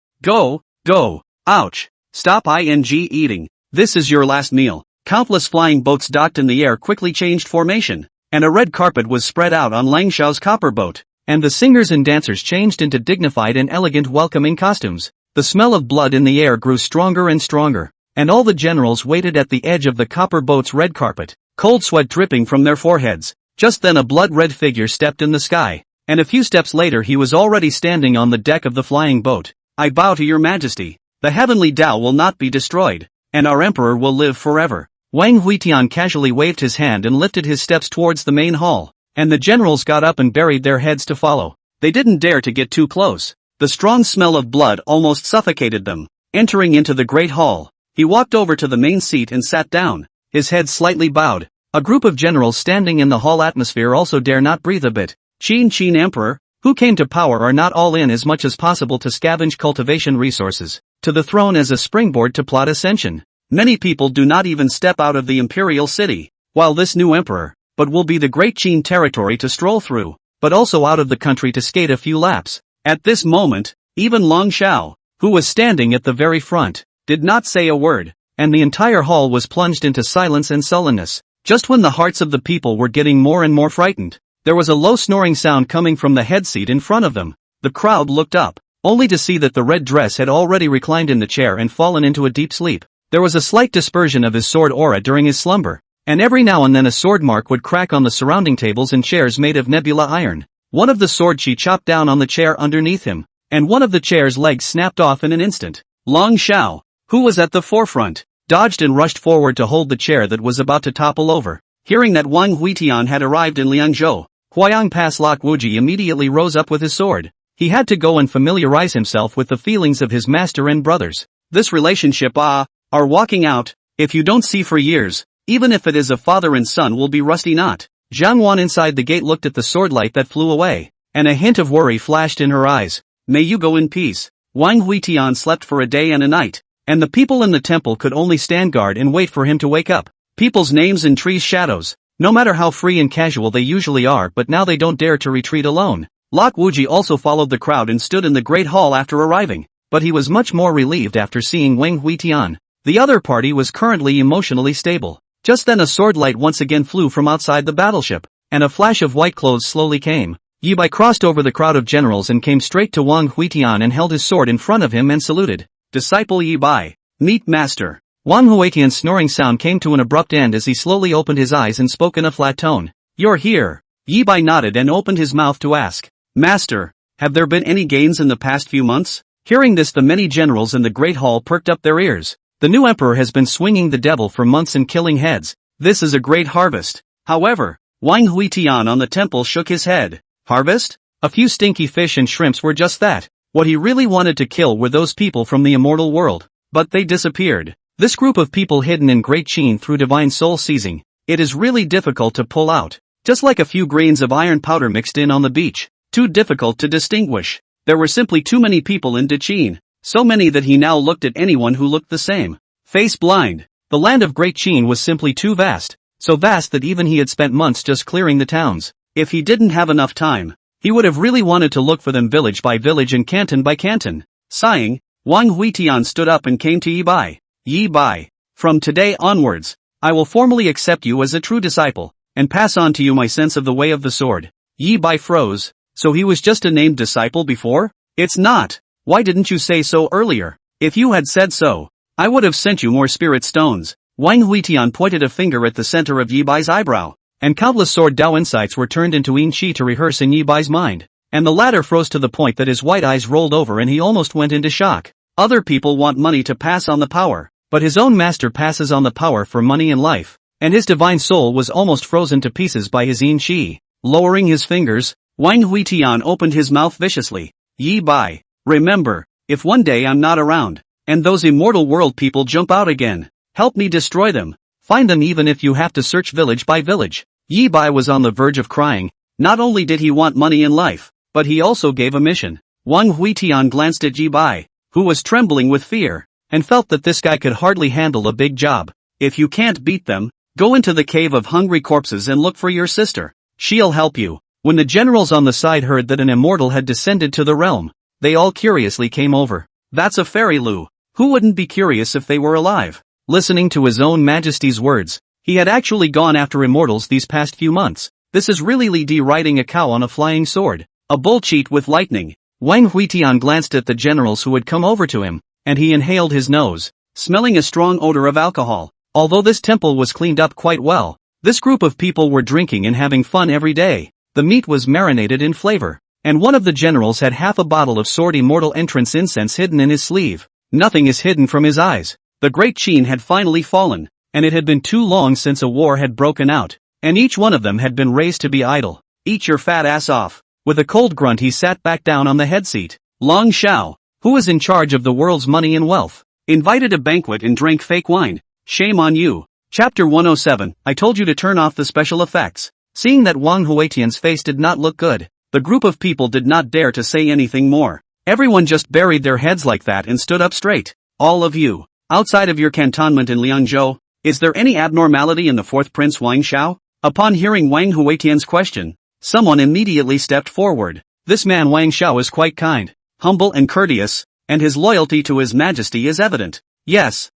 Ouch. Stop eating. This is your last meal. Countless flying boats docked in the air quickly changed formation, and a red carpet was spread out on Lang Shao's copper boat, and the singers and dancers changed into dignified and elegant welcoming costumes. The smell of blood in the air grew stronger and stronger, and all the generals waited at the edge of the copper boat's red carpet, cold sweat dripping from their foreheads. Just then a blood-red figure stepped in the sky, and a few steps later he was already standing on the deck of the flying boat. I bow to your Majesty. The heavenly Tao will not be destroyed, and our emperor will live forever. Wang Huitian casually waved his hand and lifted his steps towards the main hall, and the generals got up and buried their heads to follow. They didn't dare to get too close. The strong smell of blood almost suffocated them. Entering into the great hall, he walked over to the main seat and sat down, his head slightly bowed. A group of generals standing in the hall atmosphere also dare not breathe a bit. Qin Emperor, who came to power, are not all in as much as possible to scavenge cultivation resources, to the throne as a springboard to plot ascension. Many people do not even step out of the imperial city, while this new emperor, but will be the Great Qin territory to stroll through, but also out of the country to skate a few laps. At this moment, even Lang Shao, who was standing at the very front, did not say a word, and the entire hall was plunged into silence and sullenness. Just when the hearts of the people were getting more and more frightened, there was a low snoring sound coming from the head seat in front of them. The crowd looked up, only to see that the red dress had already reclined in the chair and fallen into a deep sleep. There was a slight dispersion of his sword aura during his slumber, and every now and then a sword mark would crack on the surrounding tables and chairs made of nebula iron. One of the sword she chopped down on the chair underneath him, and one of the chair's legs snapped off in an instant. Lang Shao, who was at the forefront, dodged and rushed forward to hold the chair that was about to topple over. Hearing that Wang Huitian had arrived in Liangzhou, Huayang Pass Lok Wuji immediately rose up with his sword. He had to go and familiarize himself with the feelings of his master and brothers. This relationship are walking out, if you don't see for years, even if it is a father and son will be rusty knot. Zhang Wan inside the gate looked at the swordlight that flew away, and a hint of worry flashed in her eyes. May you go in peace. Wang Huitian slept for a day and a night. and the people in the temple could only stand guard and wait for him to wake up. People's names in trees' shadows, no matter how free and casual they usually are, but now they don't dare to retreat alone. Lok Wuji also followed the crowd and stood in the great hall after arriving, but he was much more relieved after seeing Wang Huitian. The other party was currently emotionally stable. Just then a sword light once again flew from outside the battleship, and a flash of white clothes slowly came. Yi Bai crossed over the crowd of generals and came straight to Wang Huitian and held his sword in front of him and saluted. Disciple Yi Bai, meet master. Wang Huitian's snoring sound came to an abrupt end as he slowly opened his eyes and spoke in a flat tone. You're here. Yi Bai nodded and opened his mouth to ask. Master, have there been any gains in the past few months? Hearing this, the many generals in the great hall perked up their ears. The new emperor has been swinging the devil for months and killing heads. This is a great harvest. However, Wang Huitian on the temple shook his head. Harvest? A few stinky fish and shrimps were just that. What he really wanted to kill were those people from the immortal world. But they disappeared. This group of people hidden in great Qin through divine soul seizing. It is really difficult to pull out. Just like a few grains of iron powder mixed in on the beach. Too difficult to distinguish. There were simply too many people in Qin. So many that he now looked at anyone who looked the same. Face blind. The land of Great Qin was simply too vast. So vast that even he had spent months just clearing the towns. If he didn't have enough time, he would have really wanted to look for them village by village and canton by canton. Sighing, Wang Huitian stood up and came to Yi Bai. Yi Bai, from today onwards, I will formally accept you as a true disciple, and pass on to you my sense of the way of the sword. Yi Bai froze. So he was just a named disciple before? It's not. Why didn't you say so earlier? If you had said so, I would have sent you more spirit stones. Wang Huitian pointed a finger at the center of Yi Bai's eyebrow, and countless sword Dao insights were turned into Yin Qi to rehearse in Yi Bai's mind, and the latter froze to the point that his white eyes rolled over and he almost went into shock. Other people want money to pass on the power, but his own master passes on the power for money and life, and his divine soul was almost frozen to pieces by his Yin Qi. Lowering his fingers, Wang Huitian opened his mouth viciously. Yi Bai, remember, if one day I'm not around, and those immortal world people jump out again, help me destroy them. Find them even if you have to search village by village. Yi Bai was on the verge of crying. Not only did he want money in life, but he also gave a mission. Wang Huitian glanced at Yi Bai, who was trembling with fear, and felt that this guy could hardly handle a big job. If you can't beat them, go into the cave of hungry corpses and look for your sister. She'll help you. When the generals on the side heard that an immortal had descended to the realm, they all curiously came over. That's a fairy Lu. Who wouldn't be curious if they were alive? Listening to his own majesty's words, he had actually gone after immortals these past few months. This is really Li Di riding a cow on a flying sword. A bull cheat with lightning. Wang Huitian glanced at the generals who had come over to him, and he inhaled his nose, smelling a strong odor of alcohol. Although this temple was cleaned up quite well, this group of people were drinking and having fun every day. The meat was marinated in flavor, and one of the generals had half a bottle of sword immortal entrance incense hidden in his sleeve. Nothing is hidden from his eyes. The Great Qin had finally fallen, and it had been too long since a war had broken out, and each one of them had been raised to be idle. Eat your fat ass off. With a cold grunt he sat back down on the head seat. Long Shao, who was in charge of the world's money and wealth, invited a banquet and drank fake wine. Shame on you. Chapter 107, I told you to turn off the special effects. Seeing that Wang Huitian's face did not look good, the group of people did not dare to say anything more. Everyone just buried their heads like that and stood up straight. All of you, outside of your cantonment in Liangzhou, is there any abnormality in the fourth prince Wang Shao? Upon hearing Wang Huitian's question, someone immediately stepped forward. This man Wang Shao is quite kind, humble and courteous, and his loyalty to his majesty is evident. Yes,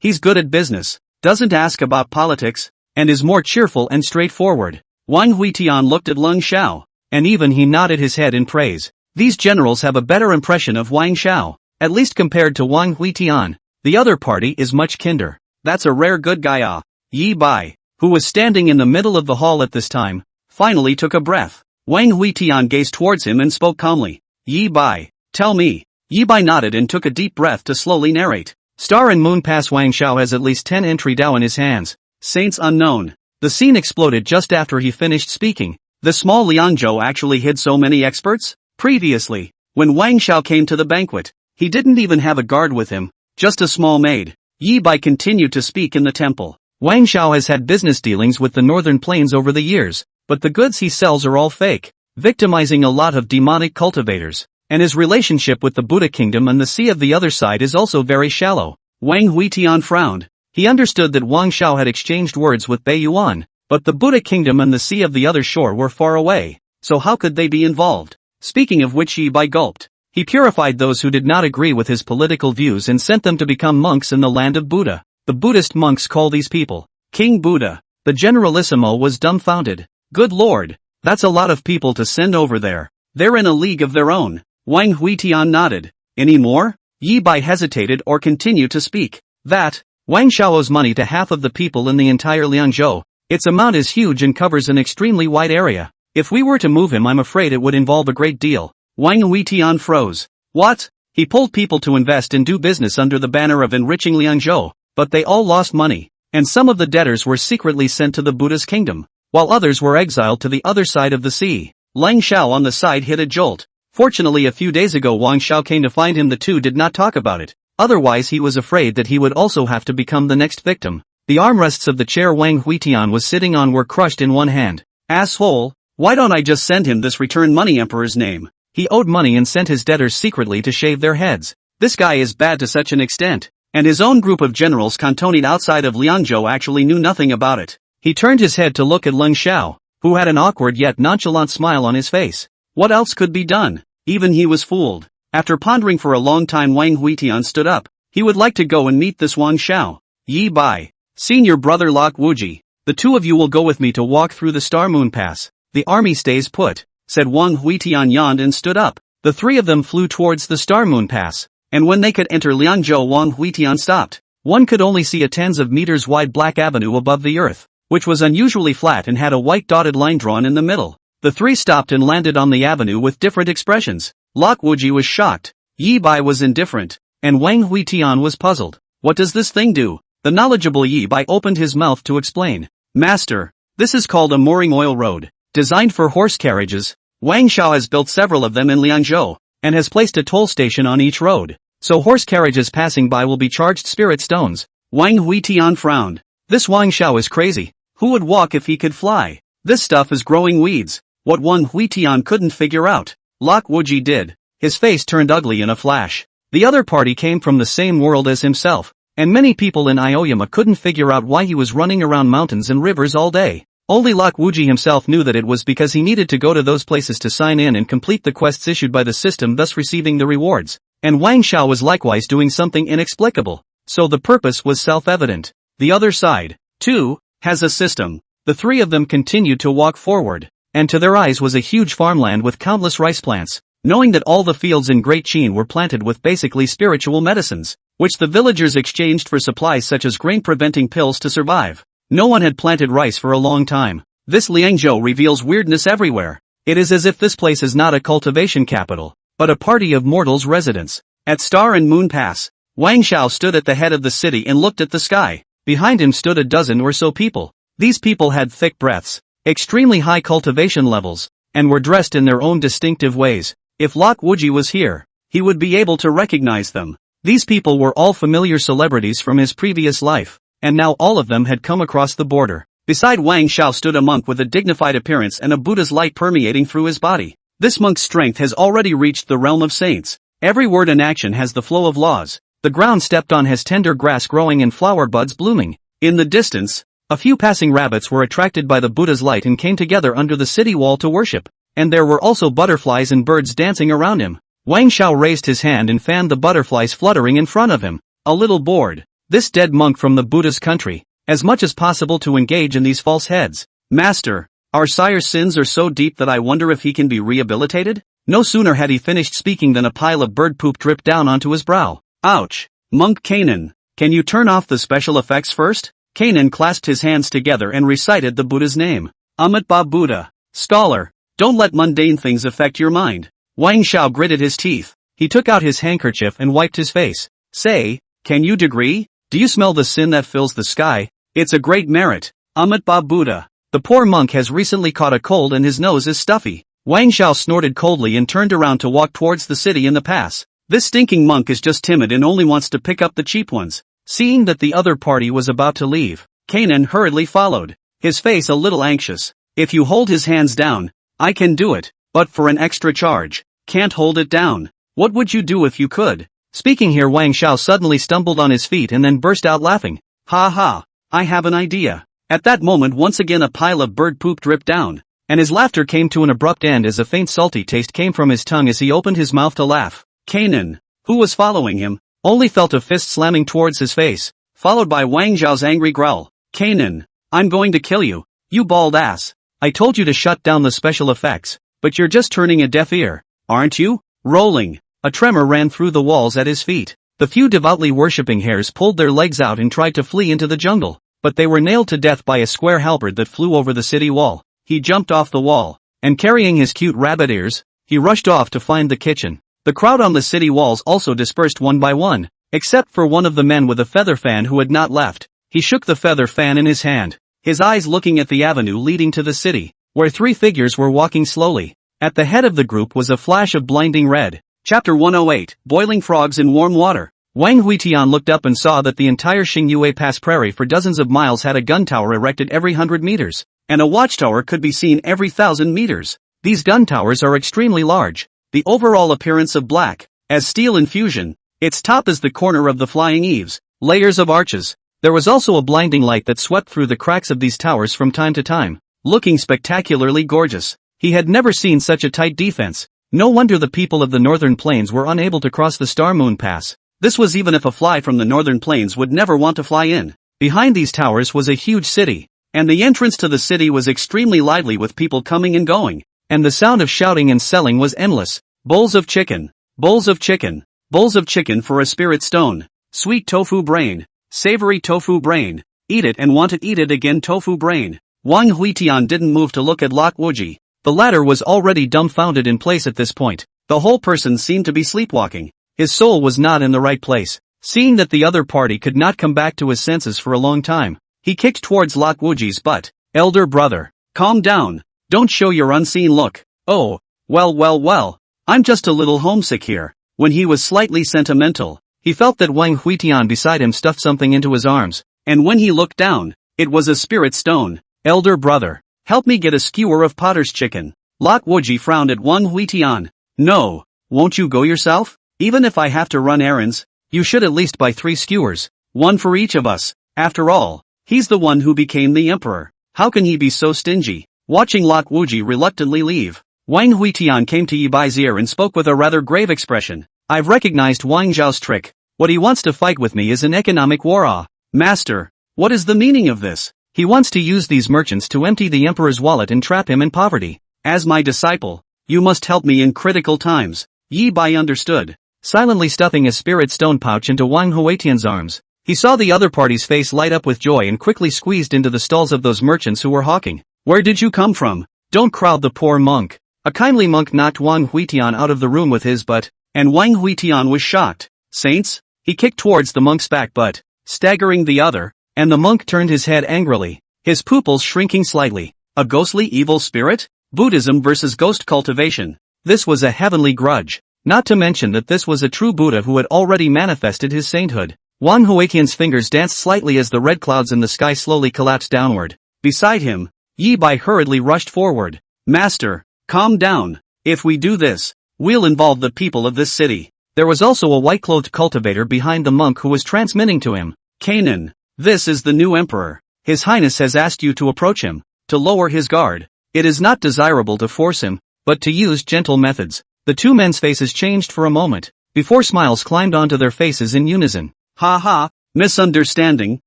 he's good at business, doesn't ask about politics, and is more cheerful and straightforward. Wang Huitian looked at Leng Shao, and even he nodded his head in praise. These generals have a better impression of Wang Shao, at least compared to Wang Huitian. The other party is much kinder. That's a rare good guy. Yi Bai, who was standing in the middle of the hall at this time, finally took a breath. Wang Huitian gazed towards him and spoke calmly. Yi Bai, tell me. Yi Bai nodded and took a deep breath to slowly narrate. Star and Moon Pass. Wang Shao has at least 10 entry Dao in his hands. Saints unknown. The scene exploded just after he finished speaking. The small Liangzhou actually hid so many experts? Previously, when Wang Shao came to the banquet, he didn't even have a guard with him, just a small maid. Yi Bai continued to speak in the temple. Wang Shao has had business dealings with the northern plains over the years, but the goods he sells are all fake, victimizing a lot of demonic cultivators. and his relationship with the Buddha kingdom and the sea of the other side is also very shallow. Wang Huitian frowned. He understood that Wang Xiao had exchanged words with Bei Yuan, but the Buddha kingdom and the sea of the other shore were far away, so how could they be involved? Speaking of which, Yi Bai gulped. He purified those who did not agree with his political views and sent them to become monks in the land of Buddha. The Buddhist monks call these people King Buddha. The Generalissimo was dumbfounded. Good lord, that's a lot of people to send over there. They're in a league of their own. Wang Huitian nodded. Any more? Yi Bai hesitated or continued to speak. That, Wang Xiao owes money to half of the people in the entire Liangzhou. Its amount is huge and covers an extremely wide area. If we were to move him, I'm afraid it would involve a great deal. Wang Huitian froze. What? He pulled people to invest and do business under the banner of enriching Liangzhou, but they all lost money, and some of the debtors were secretly sent to the Buddha's kingdom, while others were exiled to the other side of the sea. Lang Xiao on the side hit a jolt. Fortunately, a few days ago Wang Xiao came to find him. The two did not talk about it. Otherwise he was afraid that he would also have to become the next victim. The armrests of the chair Wang Huitian was sitting on were crushed in one hand. Asshole, why don't I just send him this return money emperor's name? He owed money and sent his debtors secretly to shave their heads. This guy is bad to such an extent. And his own group of generals cantoned outside of Liangzhou actually knew nothing about it. He turned his head to look at Leng Xiao, who had an awkward yet nonchalant smile on his face. What else could be done? Even he was fooled. After pondering for a long time, Wang Huitian stood up. He would like to go and meet this Wang Xiao. Yi Bai, senior brother Lok Wuji, the two of you will go with me to walk through the Star Moon Pass. The army stays put, said Wang Huitian, yawned and stood up. The three of them flew towards the Star Moon Pass, and when they could enter Liangzhou, Wang Huitian stopped. One could only see a tens of meters wide black avenue above the earth, which was unusually flat and had a white dotted line drawn in the middle. The three stopped and landed on the avenue with different expressions. Lok Wuji was shocked, Yi Bai was indifferent, and Wang Huitian was puzzled. What does this thing do? The knowledgeable Yi Bai opened his mouth to explain. Master, this is called a mooring oil road, designed for horse carriages. Wang Xiao has built several of them in Liangzhou, and has placed a toll station on each road, so horse carriages passing by will be charged spirit stones. Wang Huitian frowned. This Wang Xiao is crazy. Who would walk if he could fly? This stuff is growing weeds. What Wang Huitian couldn't figure out, Lok Wuji did. His face turned ugly in a flash. The other party came from the same world as himself, and many people in Aoyama couldn't figure out why he was running around mountains and rivers all day. Only Lok Wuji himself knew that it was because he needed to go to those places to sign in and complete the quests issued by the system, thus receiving the rewards. And Wang Xiao was likewise doing something inexplicable, so the purpose was self-evident. The other side, too, has a system. The three of them continued to walk forward, and to their eyes was a huge farmland with countless rice plants, knowing that all the fields in Great Qin were planted with basically spiritual medicines, which the villagers exchanged for supplies such as grain-preventing pills to survive. No one had planted rice for a long time. This Liangzhou reveals weirdness everywhere. It is as if this place is not a cultivation capital, but a party of mortals' residence. At Star and Moon Pass, Wang Xiao stood at the head of the city and looked at the sky. Behind him stood a dozen or so people. These people had thick breaths, extremely high cultivation levels, and were dressed in their own distinctive ways. If Lok Wuji was here, he would be able to recognize them. These people were all familiar celebrities from his previous life, and now all of them had come across the border. Beside Wang Xiao stood a monk with a dignified appearance and a Buddha's light permeating through his body. This monk's strength has already reached the realm of saints. Every word and action has the flow of laws. The ground stepped on has tender grass growing and flower buds blooming. In the distance, a few passing rabbits were attracted by the Buddha's light and came together under the city wall to worship. And there were also butterflies and birds dancing around him. Wang Xiao raised his hand and fanned the butterflies fluttering in front of him. A little bored, this dead monk from the Buddha's country, as much as possible to engage in these false heads. Master, our sire's sins are so deep that I wonder if he can be rehabilitated? No sooner had he finished speaking than a pile of bird poop dripped down onto his brow. Ouch! Monk Kanan, can you turn off the special effects first? Kanan clasped his hands together and recited the Buddha's name. Amitabha Buddha. Scholar, don't let mundane things affect your mind. Wang Xiao gritted his teeth. He took out his handkerchief and wiped his face. Say, can you degree? Do you smell the sin that fills the sky? It's a great merit. Amitabha Buddha. The poor monk has recently caught a cold and his nose is stuffy. Wang Xiao snorted coldly and turned around to walk towards the city in the pass. This stinking monk is just timid and only wants to pick up the cheap ones. Seeing that the other party was about to leave, Kanan hurriedly followed, his face a little anxious. If you hold his hands down, I can do it, but for an extra charge. Can't hold it down. What would you do if you could? Speaking here, Wang Xiao suddenly stumbled on his feet and then burst out laughing. Ha ha, I have an idea. At that moment once again a pile of bird poop dripped down, and his laughter came to an abrupt end as a faint salty taste came from his tongue as he opened his mouth to laugh. Kanan, who was following him, only felt a fist slamming towards his face, followed by Wang Zhao's angry growl. Kanan, I'm going to kill you, you bald ass. I told you to shut down the special effects, but you're just turning a deaf ear, aren't you? Rolling. A tremor ran through the walls at his feet. The few devoutly worshipping hares pulled their legs out and tried to flee into the jungle, but they were nailed to death by a square halberd that flew over the city wall. He jumped off the wall, and carrying his cute rabbit ears, he rushed off to find the kitchen. The crowd on the city walls also dispersed one by one, except for one of the men with a feather fan who had not left. He shook the feather fan in his hand, his eyes looking at the avenue leading to the city, where three figures were walking slowly. At the head of the group was a flash of blinding red. Chapter 108, Boiling Frogs in Warm Water. Wang Huitian looked up and saw that the entire Xingyue Pass prairie for dozens of miles had a gun tower erected every 100 meters, and a watchtower could be seen every 1,000 meters. These gun towers are extremely large. The overall appearance of black, as steel infusion. Its top is the corner of the flying eaves, layers of arches. There was also a blinding light that swept through the cracks of these towers from time to time, looking spectacularly gorgeous. He had never seen such a tight defense. No wonder the people of the northern plains were unable to cross the Star Moon Pass. This was even if a fly from the northern plains would never want to fly in. Behind these towers was a huge city, and the entrance to the city was extremely lively with people coming and going, and the sound of shouting and selling was endless. Bowls of chicken, bowls of chicken, bowls of chicken for a spirit stone, sweet tofu brain, savory tofu brain, eat it and want it, eat it again, tofu brain. Wang Huitian didn't move to look at Lok Wuji. The latter was already dumbfounded in place at this point. The whole person seemed to be sleepwalking. His soul was not in the right place. Seeing that the other party could not come back to his senses for a long time, he kicked towards Lok Wuji's butt. Elder brother, calm down. Don't show your unseen look. Oh, well. I'm just a little homesick here. When he was slightly sentimental, he felt that Wang Huitian beside him stuffed something into his arms, and when he looked down, it was a spirit stone. Elder brother, help me get a skewer of potter's chicken. Lok Wuji frowned at Wang Huitian. No, won't you go yourself? Even if I have to run errands, you should at least buy 3 skewers, one for each of us. After all, he's the one who became the emperor. How can he be so stingy? Watching Lok Wuji reluctantly leave, Wang Huitian came to Yi Bai's ear and spoke with a rather grave expression. I've recognized Wang Zhao's trick. What he wants to fight with me is an economic war. Ah, master, what is the meaning of this? He wants to use these merchants to empty the emperor's wallet and trap him in poverty. As my disciple, you must help me in critical times. Yi Bai understood. Silently stuffing a spirit stone pouch into Wang Huitian's arms, he saw the other party's face light up with joy and quickly squeezed into the stalls of those merchants who were hawking. Where did you come from? Don't crowd the poor monk. A kindly monk knocked Wang Huitian out of the room with his butt, and Wang Huitian was shocked. Saints? He kicked towards the monk's back butt, staggering the other, and the monk turned his head angrily, his pupils shrinking slightly. A ghostly evil spirit? Buddhism versus ghost cultivation. This was a heavenly grudge. Not to mention that this was a true Buddha who had already manifested his sainthood. Wang Huitian's fingers danced slightly as the red clouds in the sky slowly collapsed downward. Beside him, Yi Bai hurriedly rushed forward. Master, calm down. If we do this, we'll involve the people of this city. There was also a white-clothed cultivator behind the monk who was transmitting to him. Kanan, this is the new emperor. His Highness has asked you to approach him, to lower his guard. It is not desirable to force him, but to use gentle methods. The two men's faces changed for a moment, before smiles climbed onto their faces in unison. Ha ha, misunderstanding.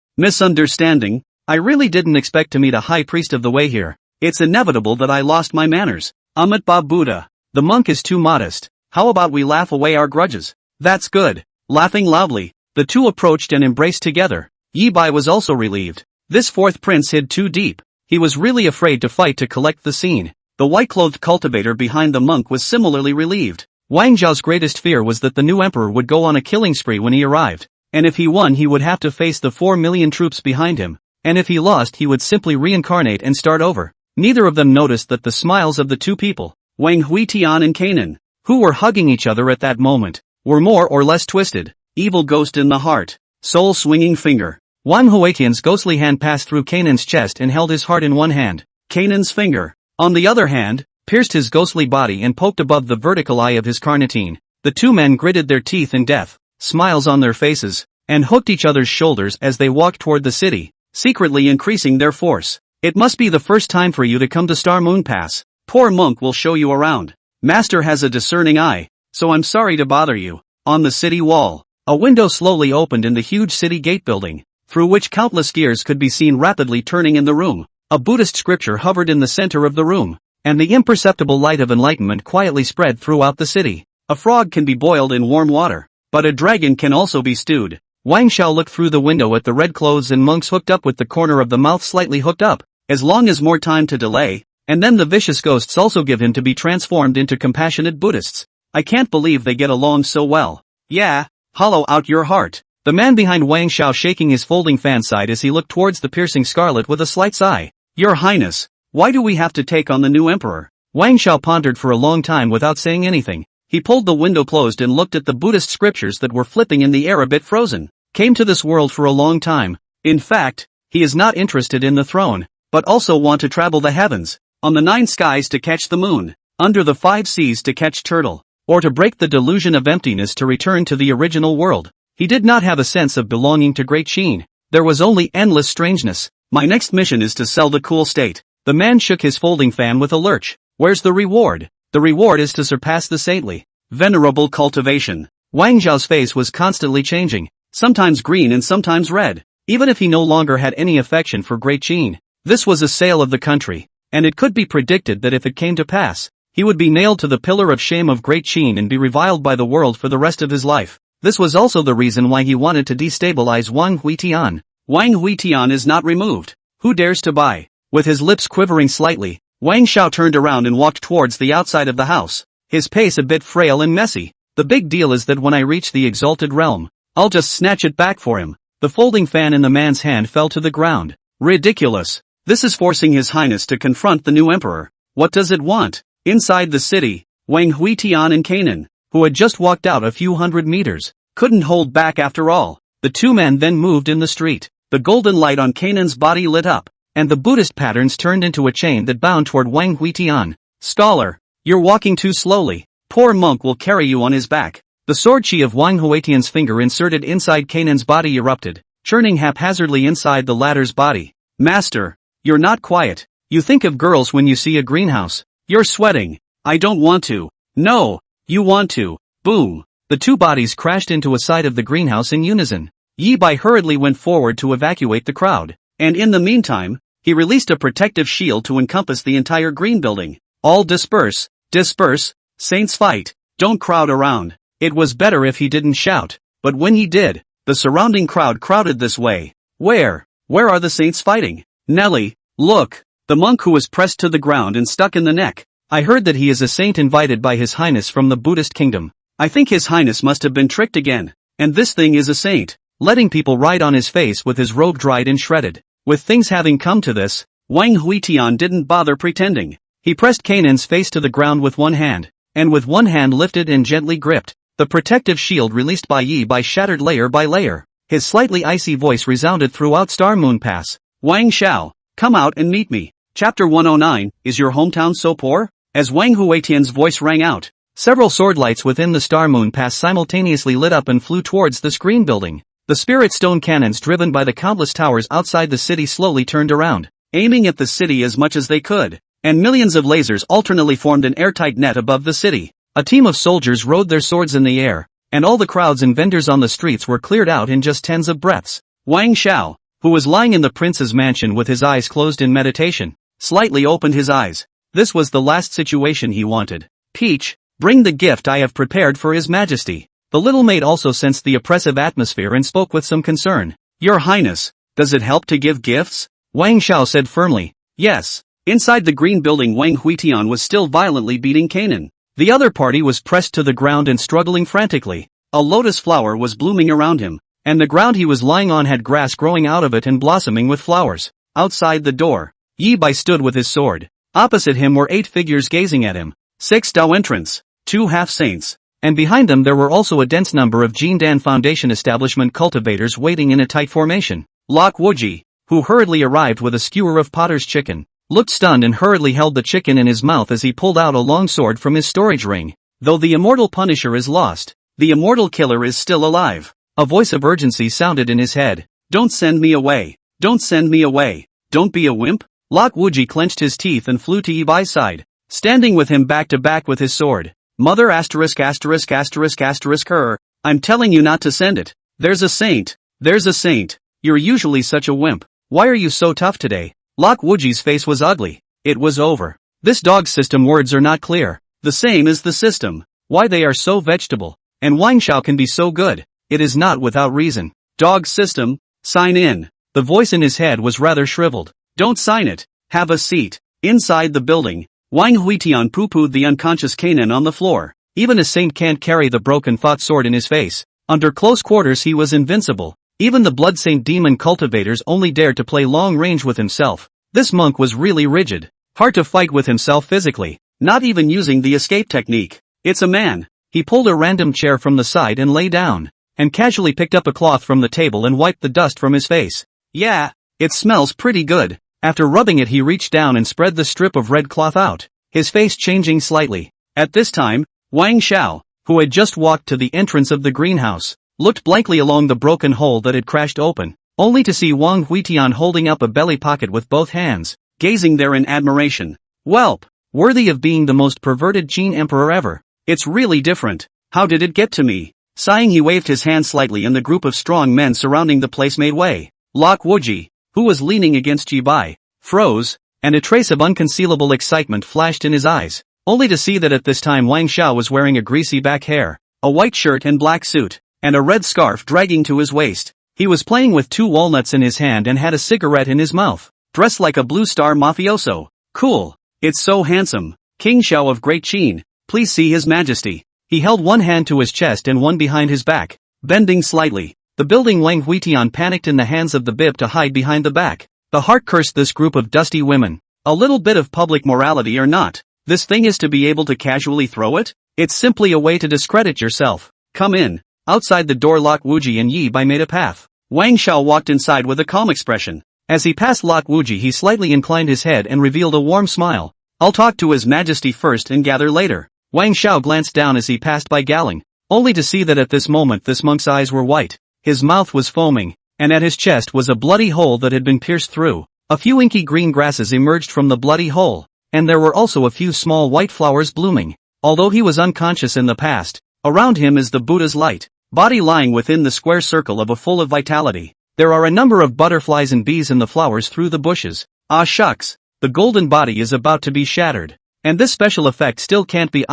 I really didn't expect to meet a high priest of the way here. It's inevitable that I lost my manners. Amitabha Buddha. The monk is too modest. How about we laugh away our grudges? That's good. Laughing loudly, the two approached and embraced together. Yi Bai was also relieved. This fourth prince hid too deep. He was really afraid to fight to collect the scene. The white-clothed cultivator behind the monk was similarly relieved. Wang Zhao's greatest fear was that the new emperor would go on a killing spree when he arrived, and if he won he would have to face the 4 million troops behind him, and if he lost he would simply reincarnate and start over. Neither of them noticed that the smiles of the two people, Wang Huitian and Kanan, who were hugging each other at that moment, were more or less twisted. Evil ghost in the heart, soul swinging finger. Wang Huitian's ghostly hand passed through Kanan's chest and held his heart in one hand. Kanan's finger, on the other hand, pierced his ghostly body and poked above the vertical eye of his carnitine. The two men gritted their teeth in death, smiles on their faces, and hooked each other's shoulders as they walked toward the city, secretly increasing their force. It must be the first time for you to come to Star Moon Pass. Poor monk will show you around. Master has a discerning eye, so I'm sorry to bother you. On the city wall, a window slowly opened in the huge city gate building, through which countless gears could be seen rapidly turning in the room. A Buddhist scripture hovered in the center of the room, and the imperceptible light of enlightenment quietly spread throughout the city. A frog can be boiled in warm water, but a dragon can also be stewed. Wang Xiao looked through the window at the red clothes and monks hooked up with the corner of the mouth slightly hooked up. As long as more time to delay, and then the vicious ghosts also give him to be transformed into compassionate Buddhists. I can't believe they get along so well. Yeah, hollow out your heart. The man behind Wang Xiao shaking his folding fan sighed as he looked towards the piercing scarlet with a slight sigh. Your Highness, why do we have to take on the new emperor? Wang Xiao pondered for a long time without saying anything. He pulled the window closed and looked at the Buddhist scriptures that were flipping in the air a bit frozen. Came to this world for a long time. In fact, he is not interested in the throne, but also want to travel the heavens, on the 9 skies to catch the moon, under the 5 seas to catch turtle, or to break the delusion of emptiness to return to the original world. He did not have a sense of belonging to Great Qin. There was only endless strangeness. My next mission is to sell the cool state. The man shook his folding fan with a lurch. Where's the reward? The reward is to surpass the saintly, venerable cultivation. Wang Zhao's face was constantly changing, sometimes green and sometimes red, even if he no longer had any affection for Great Qin. This was a sale of the country, and it could be predicted that if it came to pass, he would be nailed to the pillar of shame of Great Qin and be reviled by the world for the rest of his life. This was also the reason why he wanted to destabilize Wang Huitian. Wang Huitian is not removed. Who dares to buy? With his lips quivering slightly, Wang Xiao turned around and walked towards the outside of the house, his pace a bit frail and messy. The big deal is that when I reach the exalted realm, I'll just snatch it back for him. The folding fan in the man's hand fell to the ground. Ridiculous. This is forcing His Highness to confront the new emperor. What does it want? Inside the city, Wang Huitian and Canaan, who had just walked out a few hundred meters, couldn't hold back after all. The two men then moved in the street. The golden light on Canaan's body lit up, and the Buddhist patterns turned into a chain that bound toward Wang Huitian. Scholar, you're walking too slowly. Poor monk will carry you on his back. The sword chi of Wang Huitian's finger inserted inside Canaan's body erupted, churning haphazardly inside the latter's body. Master, you're not quiet. You think of girls when you see a greenhouse. You're sweating. I don't want to. No, you want to. Boom. The two bodies crashed into a side of the greenhouse in unison. Yi Bai hurriedly went forward to evacuate the crowd, and in the meantime, he released a protective shield to encompass the entire green building. All disperse, disperse, saints fight, don't crowd around. It was better if he didn't shout, but when he did, the surrounding crowd crowded this way. Where are the saints fighting? Nelly, look, the monk who was pressed to the ground and stuck in the neck. I heard that he is a saint invited by His Highness from the Buddhist kingdom. I think His Highness must have been tricked again, and this thing is a saint, letting people ride on his face with his robe dried and shredded. With things having come to this, Wang Huitian didn't bother pretending. He pressed Canaan's face to the ground with one hand, and with one hand lifted and gently gripped. The protective shield released by Yi Bai shattered layer by layer. His slightly icy voice resounded throughout Star Moon Pass. Wang Xiao, come out and meet me. Chapter 109, is your hometown so poor? As Wang Huitian's voice rang out, several sword lights within the Star Moon Pass simultaneously lit up and flew towards the screen building. The spirit stone cannons driven by the countless towers outside the city slowly turned around, aiming at the city as much as they could, and millions of lasers alternately formed an airtight net above the city. A team of soldiers rode their swords in the air, and all the crowds and vendors on the streets were cleared out in just tens of breaths. Wang Xiao, who was lying in the prince's mansion with his eyes closed in meditation, slightly opened his eyes. This was the last situation he wanted. Peach, bring the gift I have prepared for His Majesty. The little maid also sensed the oppressive atmosphere and spoke with some concern. Your Highness, does it help to give gifts? Wang Xiao said firmly. Yes. Inside the green building, Wang Huitian was still violently beating Canaan. The other party was pressed to the ground and struggling frantically. A lotus flower was blooming around him, and the ground he was lying on had grass growing out of it and blossoming with flowers. Outside the door, Yi Bai stood with his sword. Opposite him were 8 figures gazing at him. 6 Dao entrants, 2 half-saints, and behind them there were also a dense number of Jindan Foundation establishment cultivators waiting in a tight formation. Lok Wuji, who hurriedly arrived with a skewer of potter's chicken, looked stunned and hurriedly held the chicken in his mouth as he pulled out a long sword from his storage ring. Though the immortal Punisher is lost, the immortal killer is still alive. A voice of urgency sounded in his head. Don't send me away. Don't send me away. Don't be a wimp. Lok Wuji clenched his teeth and flew to Yi Bai's side, standing with him back to back with his sword. Mother asterisk asterisk asterisk asterisk her. I'm telling you not to send it. There's a saint. There's a saint. You're usually such a wimp. Why are you so tough today? Lok Wuji's face was ugly. It was over. This dog system words are not clear. The same is the system. Why they are so vegetable. And Wang Xiao can be so good. It is not without reason. Dog system, sign in. The voice in his head was rather shriveled. Don't sign it. Have a seat. Inside the building, Wang Huitian poo-pooed the unconscious Kanan on the floor. Even a saint can't carry the broken thought sword in his face. Under close quarters he was invincible. Even the blood saint demon cultivators only dared to play long range with himself. This monk was really rigid. Hard to fight with himself physically. Not even using the escape technique. It's a man. He pulled a random chair from the side and lay down. And casually picked up a cloth from the table and wiped the dust from his face. Yeah, it smells pretty good. After rubbing it he reached down and spread the strip of red cloth out, his face changing slightly. At this time, Wang Xiao, who had just walked to the entrance of the greenhouse, looked blankly along the broken hole that had crashed open, only to see Wang Huitian holding up a belly pocket with both hands, gazing there in admiration. Whelp! Worthy of being the most perverted Qin emperor ever. It's really different. How did it get to me? Sighing he waved his hand slightly and the group of strong men surrounding the place made way. Lok Wuji, who was leaning against Yi Bai, froze, and a trace of unconcealable excitement flashed in his eyes, only to see that at this time Wang Xiao was wearing a greasy back hair, a white shirt and black suit, and a red scarf dragging to his waist. He was playing with 2 walnuts in his hand and had a cigarette in his mouth, dressed like a blue star mafioso. Cool. It's so handsome. King Xiao of Great Qin, please see His Majesty. He held one hand to his chest and one behind his back, bending slightly. The building Wang Huitian panicked in the hands of the bib to hide behind the back. The heart cursed this group of dusty women. A little bit of public morality or not, this thing is to be able to casually throw it? It's simply a way to discredit yourself. Come in. Outside the door Lok Wuji and Yi Bai made a path. Wang Xiao walked inside with a calm expression. As he passed Lok Wuji he slightly inclined his head and revealed a warm smile. I'll talk to His Majesty first and gather later. Wang Xiao glanced down as he passed by Galing, only to see that at this moment this monk's eyes were white, his mouth was foaming, and at his chest was a bloody hole that had been pierced through. A few inky green grasses emerged from the bloody hole, and there were also a few small white flowers blooming. Although he was unconscious in the past, around him is the Buddha's light, body lying within the square circle of a full of vitality. There are a number of butterflies and bees in the flowers through the bushes. Ah shucks, the golden body is about to be shattered. And this special effect still can't be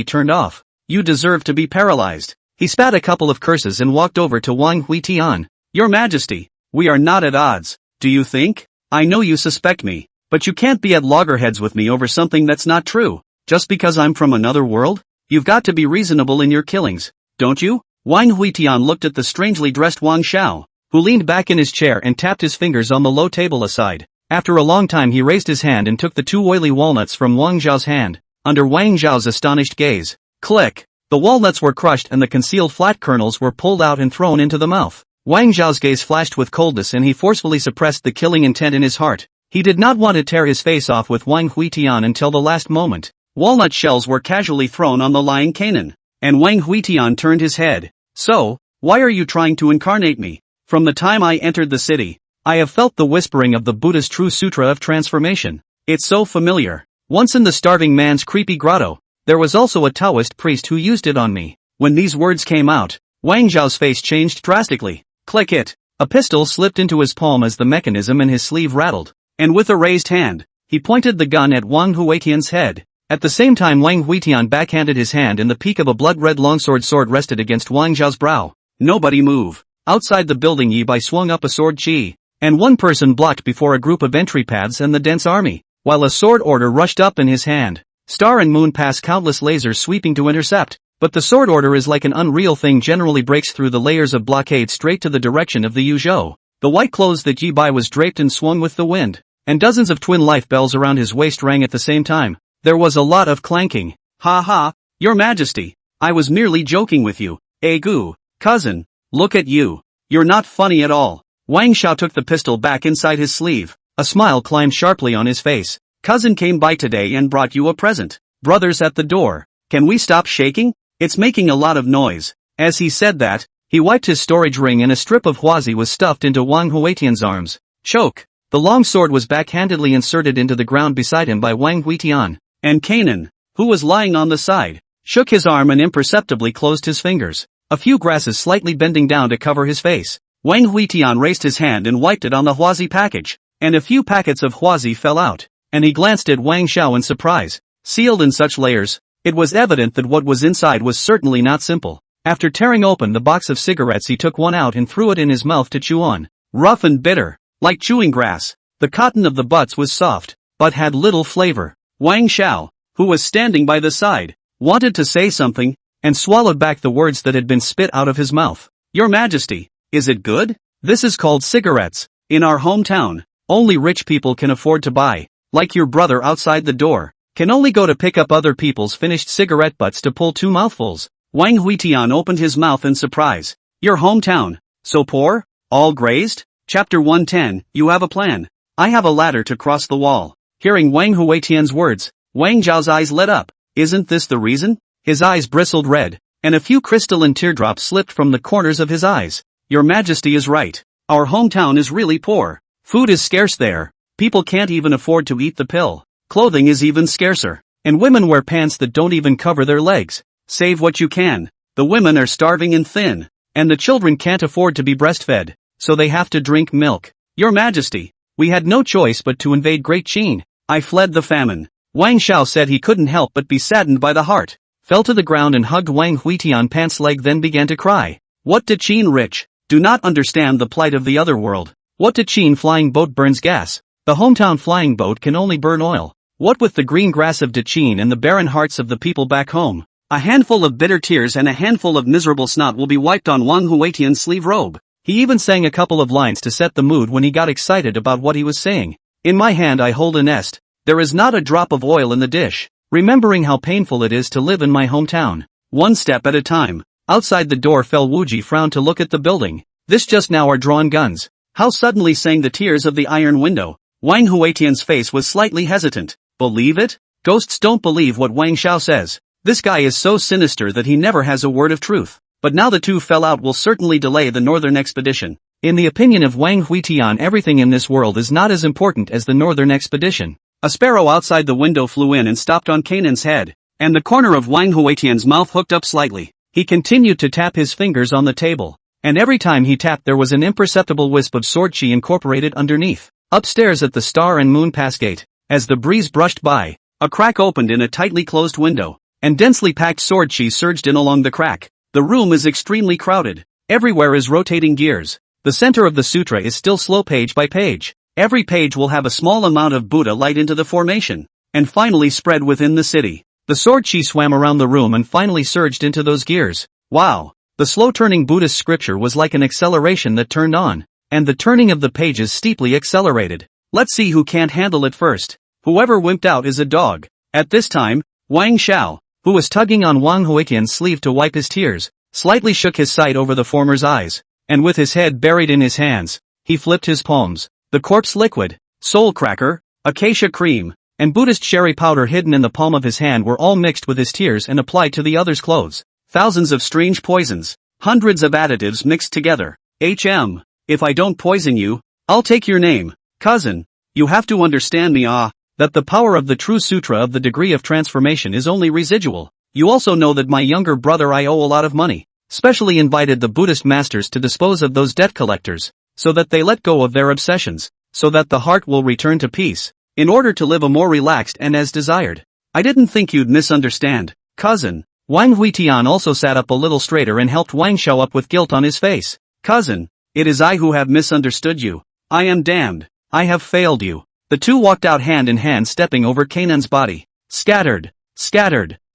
turned off. You deserve to be paralyzed. He spat a couple of curses and walked over to Wang Huitian. Your Majesty, we are not at odds, do you think? I know you suspect me, but you can't be at loggerheads with me over something that's not true. Just because I'm from another world? You've got to be reasonable in your killings, don't you? Wang Huitian looked at the strangely dressed Wang Xiao, who leaned back in his chair and tapped his fingers on the low table aside. After a long time he raised his hand and took the 2 oily walnuts from Wang Zhao's hand, under Wang Zhao's astonished gaze. Click! The walnuts were crushed and the concealed flat kernels were pulled out and thrown into the mouth. Wang Zhao's gaze flashed with coldness and he forcefully suppressed the killing intent in his heart. He did not want to tear his face off with Wang Huitian until the last moment. Walnut shells were casually thrown on the lying Kanan, and Wang Huitian turned his head. So, why are you trying to incarnate me? From the time I entered the city, I have felt the whispering of the Buddha's true sutra of transformation. It's so familiar. Once in the starving man's creepy grotto, there was also a Taoist priest who used it on me. When these words came out, Wang Zhao's face changed drastically. Click it. A pistol slipped into his palm as the mechanism in his sleeve rattled, and with a raised hand, he pointed the gun at Wang Huitian's head. At the same time Wang Huitian backhanded his hand and the peak of a blood-red longsword rested against Wang Zhao's brow. Nobody move. Outside the building Yi Bai swung up a sword chi, and one person blocked before a group of entry paths and the dense army, while a sword order rushed up in his hand. Star and Moon pass countless lasers sweeping to intercept, but the sword order is like an unreal thing generally breaks through the layers of blockade straight to the direction of the Yuzhou. The white clothes that Yi Bai was draped and swung with the wind, and dozens of twin life bells around his waist rang at the same time. There was a lot of clanking. Ha ha, Your Majesty, I was merely joking with you. Gu, cousin, look at you. You're not funny at all. Wang Xiao took the pistol back inside his sleeve. A smile climbed sharply on his face. Cousin came by today and brought you a present. Brothers at the door. Can we stop shaking? It's making a lot of noise. As he said that, he wiped his storage ring and a strip of huazi was stuffed into Wang Huitian's arms. Choke. The long sword was backhandedly inserted into the ground beside him by Wang Huitian, and Kanan, who was lying on the side, shook his arm and imperceptibly closed his fingers, a few grasses slightly bending down to cover his face. Wang Huitian raised his hand and wiped it on the huazi package, and a few packets of huazi fell out, and he glanced at Wang Xiao in surprise. Sealed in such layers, it was evident that what was inside was certainly not simple. After tearing open the box of cigarettes, he took one out and threw it in his mouth to chew on. Rough and bitter, like chewing grass. The cotton of the butts was soft, but had little flavor. Wang Xiao, who was standing by the side, wanted to say something, and swallowed back the words that had been spit out of his mouth. Your Majesty, is it good? This is called cigarettes. In our hometown, only rich people can afford to buy, like your brother outside the door, can only go to pick up other people's finished cigarette butts to pull 2 mouthfuls. Wang Huitian opened his mouth in surprise. Your hometown, so poor? All grazed? Chapter 110, you have a plan. I have a ladder to cross the wall. Hearing Wang Huitian's words, Wang Zhao's eyes lit up. Isn't this the reason? His eyes bristled red, and a few crystalline teardrops slipped from the corners of his eyes. Your Majesty is right. Our hometown is really poor. Food is scarce there. People can't even afford to eat the pill. Clothing is even scarcer, and women wear pants that don't even cover their legs. Save what you can. The women are starving and thin, and the children can't afford to be breastfed, so they have to drink milk. Your Majesty, we had no choice but to invade Great Qin. I fled the famine. Wang Xiao said he couldn't help but be saddened by the heart, fell to the ground and hugged Wang Huitian pants leg, then began to cry. What do Qin rich do not understand the plight of the other world? What do Qin flying boat burns gas? The hometown flying boat can only burn oil. What with the green grass of Dechin and the barren hearts of the people back home? A handful of bitter tears and a handful of miserable snot will be wiped on Wang Huitian's sleeve robe. He even sang a couple of lines to set the mood when he got excited about what he was saying. In my hand I hold a nest. There is not a drop of oil in the dish. Remembering how painful it is to live in my hometown. One step at a time. Outside the door fell Wuji frowned to look at the building. This just now are drawn guns. How suddenly sang the tears of the iron window. Wang Huitian's face was slightly hesitant. Believe it? Ghosts don't believe what Wang Xiao says. This guy is so sinister that he never has a word of truth. But now the two fell out will certainly delay the northern expedition. In the opinion of Wang Huitian, everything in this world is not as important as the northern expedition. A sparrow outside the window flew in and stopped on Kanan's head, and the corner of Wang Huitian's mouth hooked up slightly. He continued to tap his fingers on the table, and every time he tapped there was an imperceptible wisp of sword chi incorporated underneath. Upstairs at the Star and Moon Pass Gate, as the breeze brushed by, a crack opened in a tightly closed window, and densely packed sword chi surged in along the crack. The room is extremely crowded. Everywhere is rotating gears. The center of the sutra is still slow page by page. Every page will have a small amount of Buddha light into the formation, and finally spread within the city. The sword chi swam around the room and finally surged into those gears. Wow! The slow-turning Buddhist scripture was like an acceleration that turned on, and the turning of the pages steeply accelerated. Let's see who can't handle it first. Whoever wimped out is a dog. At this time, Wang Xiao, who was tugging on Wang Huitian's sleeve to wipe his tears, slightly shook his sight over the former's eyes, and with his head buried in his hands, he flipped his palms. The corpse liquid, soul cracker, acacia cream, and Buddhist cherry powder hidden in the palm of his hand were all mixed with his tears and applied to the other's clothes. Thousands of strange poisons, hundreds of additives mixed together. If I don't poison you, I'll take your name. Cousin, you have to understand me that the power of the true sutra of the degree of transformation is only residual. You also know that my younger brother I owe a lot of money. Specially invited the Buddhist masters to dispose of those debt collectors, so that they let go of their obsessions, so that the heart will return to peace, in order to live a more relaxed and as desired. I didn't think you'd misunderstand, cousin. Wang Huitian also sat up a little straighter and helped Wang Xiao up with guilt on his face. Cousin, it is I who have misunderstood you. I am damned. I have failed you. The two walked out hand in hand, stepping over Kanan's body. Scattered.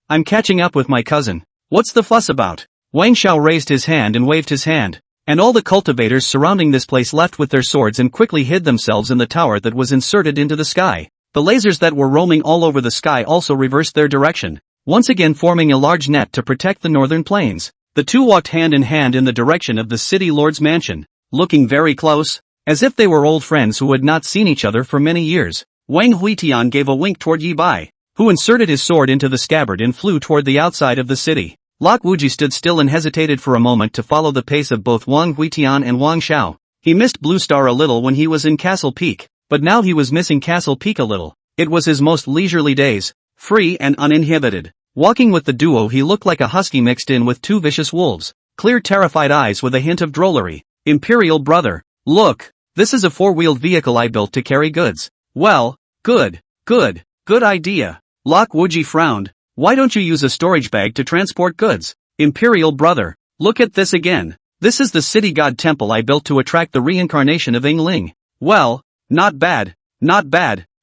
I'm catching up with my cousin. What's the fuss about? Wang Xiao raised his hand and waved his hand, and all the cultivators surrounding this place left with their swords and quickly hid themselves in the tower that was inserted into the sky. The lasers that were roaming all over the sky also reversed their direction, once again forming a large net to protect the northern plains. The two walked hand in hand in the direction of the city lord's mansion, looking very close, as if they were old friends who had not seen each other for many years. Wang Huitian gave a wink toward Yi Bai, who inserted his sword into the scabbard and flew toward the outside of the city. Lok Wuji stood still and hesitated for a moment to follow the pace of both Wang Huitian and Wang Xiao. He missed Blue Star a little when he was in Castle Peak, but now he was missing Castle Peak a little. It was his most leisurely days, free and uninhibited. Walking with the duo, he looked like a husky mixed in with two vicious wolves. Clear, terrified eyes with a hint of drollery. Imperial brother, look, this is a four-wheeled vehicle I built to carry goods. Well, good idea. Lok Wuji frowned. Why don't you use a storage bag to transport goods? Imperial brother, look at this again. This is the city god temple I built to attract the reincarnation of Yingling. Well, not bad.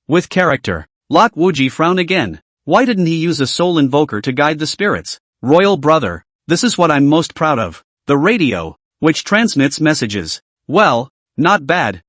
With character. Lok Wuji frowned again. Why didn't he use a soul invoker to guide the spirits? Royal brother, this is what I'm most proud of. The radio, which transmits messages. Well, not bad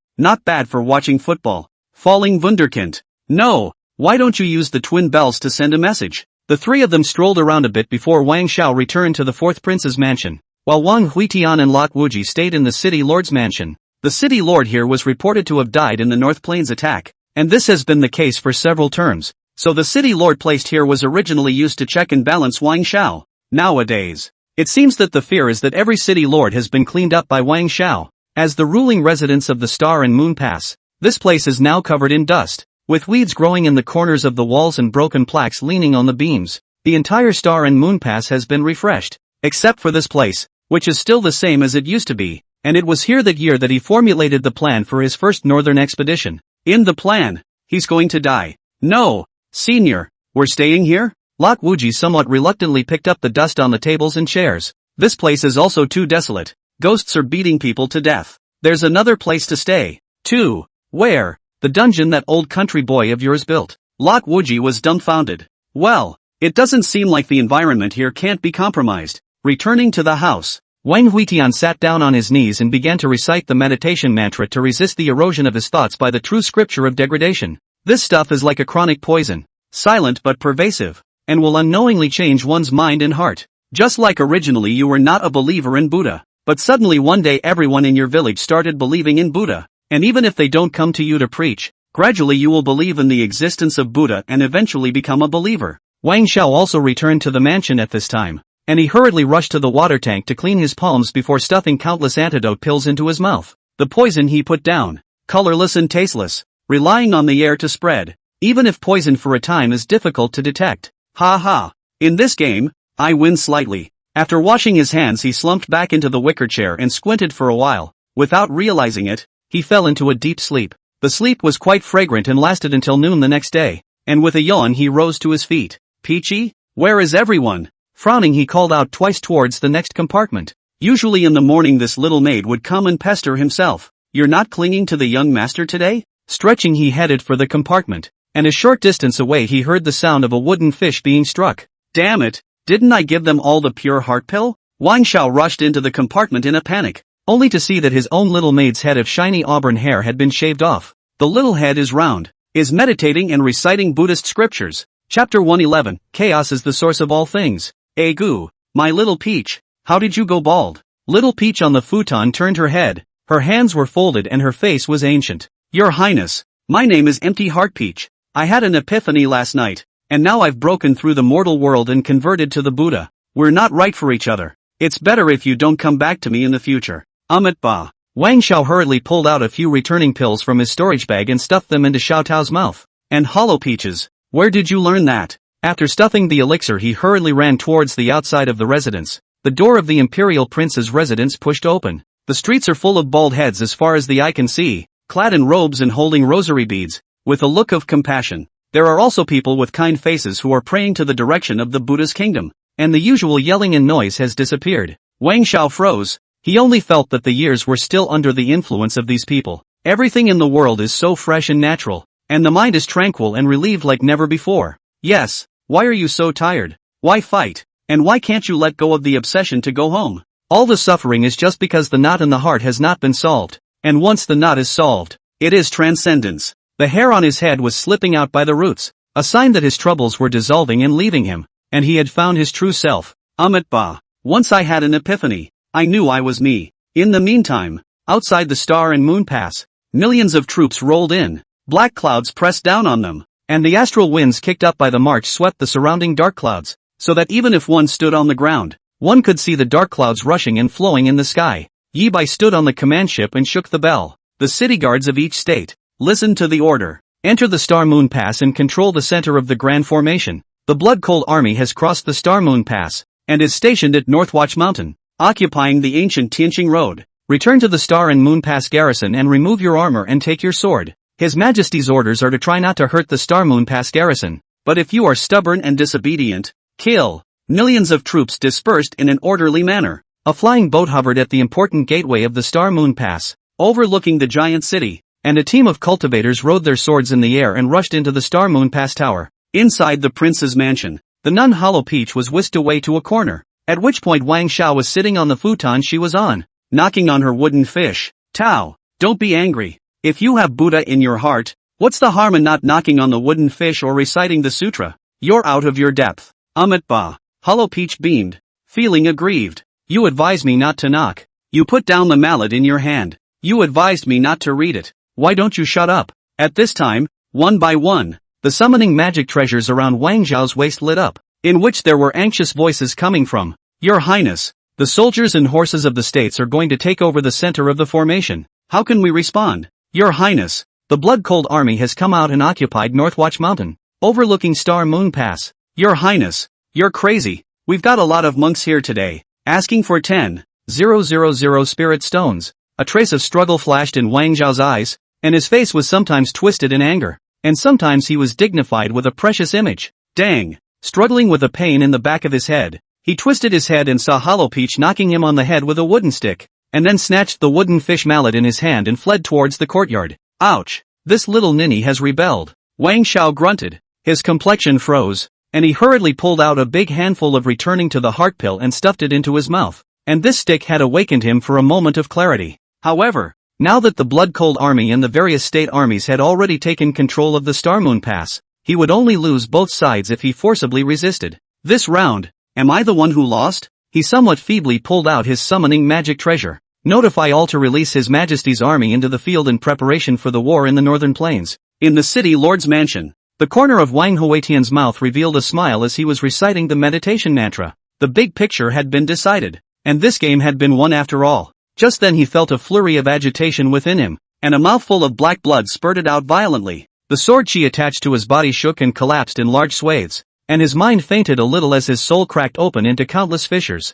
for watching football. Falling Wunderkind. No, why don't you use the twin bells to send a message? The three of them strolled around a bit before Wang Xiao returned to the fourth prince's mansion, while Wang Huitian and Lok Wuji stayed in the city lord's mansion. The city lord here was reported to have died in the North Plains attack, and this has been the case for several terms, so the city lord placed here was originally used to check and balance Wang Xiao. Nowadays, it seems that the fear is that every city lord has been cleaned up by Wang Xiao. As the ruling residence of the Star and Moon Pass, this place is now covered in dust, with weeds growing in the corners of the walls and broken plaques leaning on the beams. The entire Star and Moon Pass has been refreshed, except for this place, which is still the same as it used to be, and it was here that year that he formulated the plan for his first northern expedition. In the plan, he's going to die. No, senior, we're staying here? Lok Wuji somewhat reluctantly picked up the dust on the tables and chairs. This place is also too desolate. Ghosts are beating people to death. There's another place to stay. Too. Where? The dungeon that old country boy of yours built. Lok Wuji was dumbfounded. Well, it doesn't seem like the environment here can't be compromised. Returning to the house, Wang Huitian sat down on his knees and began to recite the meditation mantra to resist the erosion of his thoughts by the true scripture of degradation. This stuff is like a chronic poison, silent but pervasive, and will unknowingly change one's mind and heart. Just like originally you were not a believer in Buddha, but suddenly one day everyone in your village started believing in Buddha, and even if they don't come to you to preach, gradually you will believe in the existence of Buddha and eventually become a believer. Wang Xiao also returned to the mansion at this time, and he hurriedly rushed to the water tank to clean his palms before stuffing countless antidote pills into his mouth. The poison he put down, colorless and tasteless, relying on the air to spread. Even if poison for a time is difficult to detect. Ha ha. In this game, I win slightly. After washing his hands, he slumped back into the wicker chair and squinted for a while. Without realizing it, he fell into a deep sleep. The sleep was quite fragrant and lasted until noon the next day, and with a yawn he rose to his feet. Peachy? Where is everyone? Frowning, he called out twice towards the next compartment. Usually in the morning this little maid would come and pester himself. You're not clinging to the young master today? Stretching, he headed for the compartment, and a short distance away he heard the sound of a wooden fish being struck. Damn it, didn't I give them all the pure heart pill? Wang Xiao rushed into the compartment in a panic, only to see that his own little maid's head of shiny auburn hair had been shaved off. The little head is round, is meditating and reciting Buddhist scriptures. Chapter 111, Chaos is the source of all things. Egu, my little Peach, how did you go bald? Little Peach on the futon turned her head, her hands were folded and her face was ancient. Your Highness, my name is Empty Heart Peach. I had an epiphany last night, and now I've broken through the mortal world and converted to the Buddha. We're not right for each other. It's better if you don't come back to me in the future. Amit Ba. Wang Xiao hurriedly pulled out a few returning pills from his storage bag and stuffed them into Xiao Tao's mouth. And hollow peaches, where did you learn that? After stuffing the elixir, he hurriedly ran towards the outside of the residence. The door of the imperial prince's residence pushed open. The streets are full of bald heads as far as the eye can see, clad in robes and holding rosary beads, with a look of compassion. There are also people with kind faces who are praying to the direction of the Buddha's kingdom, and the usual yelling and noise has disappeared. Wang Xiao froze. He only felt that the years were still under the influence of these people. Everything in the world is so fresh and natural, and the mind is tranquil and relieved like never before. Yes, why are you so tired? Why fight? And why can't you let go of the obsession to go home? All the suffering is just because the knot in the heart has not been solved, and once the knot is solved, it is transcendence. The hair on his head was slipping out by the roots, a sign that his troubles were dissolving and leaving him, and he had found his true self. Amit Ba. Once I had an epiphany. I knew I was me. In the meantime, Outside the Star and Moon Pass, millions of troops rolled in. Black clouds pressed down on them, and the astral winds kicked up by the march swept the surrounding dark clouds, so that even if one stood on the ground, one could see the dark clouds rushing and flowing in the sky. Yi Bai stood on the command ship and shook the bell. The city guards of each state listened to the order. Enter the Star-Moon Pass and control the center of the Grand Formation. The blood-cold army has crossed the Star-Moon Pass and is stationed at Northwatch Mountain, occupying the ancient Tianqing Road. Return to the Star and Moon Pass garrison and remove your armor and take your sword. His Majesty's orders are to try not to hurt the Star-Moon Pass garrison, but if you are stubborn and disobedient, kill. Millions of troops dispersed in an orderly manner. A flying boat hovered at the important gateway of the Star-Moon Pass, overlooking the giant city, and a team of cultivators rode their swords in the air and rushed into the Star-Moon Pass tower. Inside the prince's mansion, the nun Hollow Peach was whisked away to a corner, at which point Wang Xiao was sitting on the futon she was on, knocking on her wooden fish. Tao, don't be angry. If you have Buddha in your heart, what's the harm in not knocking on the wooden fish or reciting the sutra? You're out of your depth. Amit Ba. Hollow Peach beamed, feeling aggrieved. You advised me not to knock. You put down the mallet in your hand. You advised me not to read it. Why don't you shut up? At this time, one by one, the summoning magic treasures around Wang Zhao's waist lit up, in which there were anxious voices coming from. Your Highness, the soldiers and horses of the states are going to take over the center of the formation. How can we respond? Your Highness, the blood-cold army has come out and occupied Northwatch Mountain, overlooking Star-Moon Pass. Your Highness, you're crazy. We've got a lot of monks here today, asking for 10,000 spirit stones. A trace of struggle flashed in Wang Zhao's eyes, and his face was sometimes twisted in anger, and sometimes he was dignified with a precious image. Dang! Struggling with a pain in the back of his head, he twisted his head and saw Hollow Peach knocking him on the head with a wooden stick, and then snatched the wooden fish mallet in his hand and fled towards the courtyard. Ouch! This little ninny has rebelled. Wang Xiao grunted, his complexion froze, and he hurriedly pulled out a big handful of returning to the heart pill and stuffed it into his mouth, and this stick had awakened him for a moment of clarity. However, now that the blood-cold army and the various state armies had already taken control of the Star-Moon Pass, he would only lose both sides if he forcibly resisted. This round, am I the one who lost? He somewhat feebly pulled out his summoning magic treasure. Notify all to release His Majesty's army into the field in preparation for the war in the northern plains. In the city lord's mansion, the corner of Wang Huetian's mouth revealed a smile as he was reciting the meditation mantra. The big picture had been decided, and this game had been won after all. Just then he felt a flurry of agitation within him, and a mouthful of black blood spurted out violently. The sword chi attached to his body shook and collapsed in large swathes, and his mind fainted a little as his soul cracked open into countless fissures.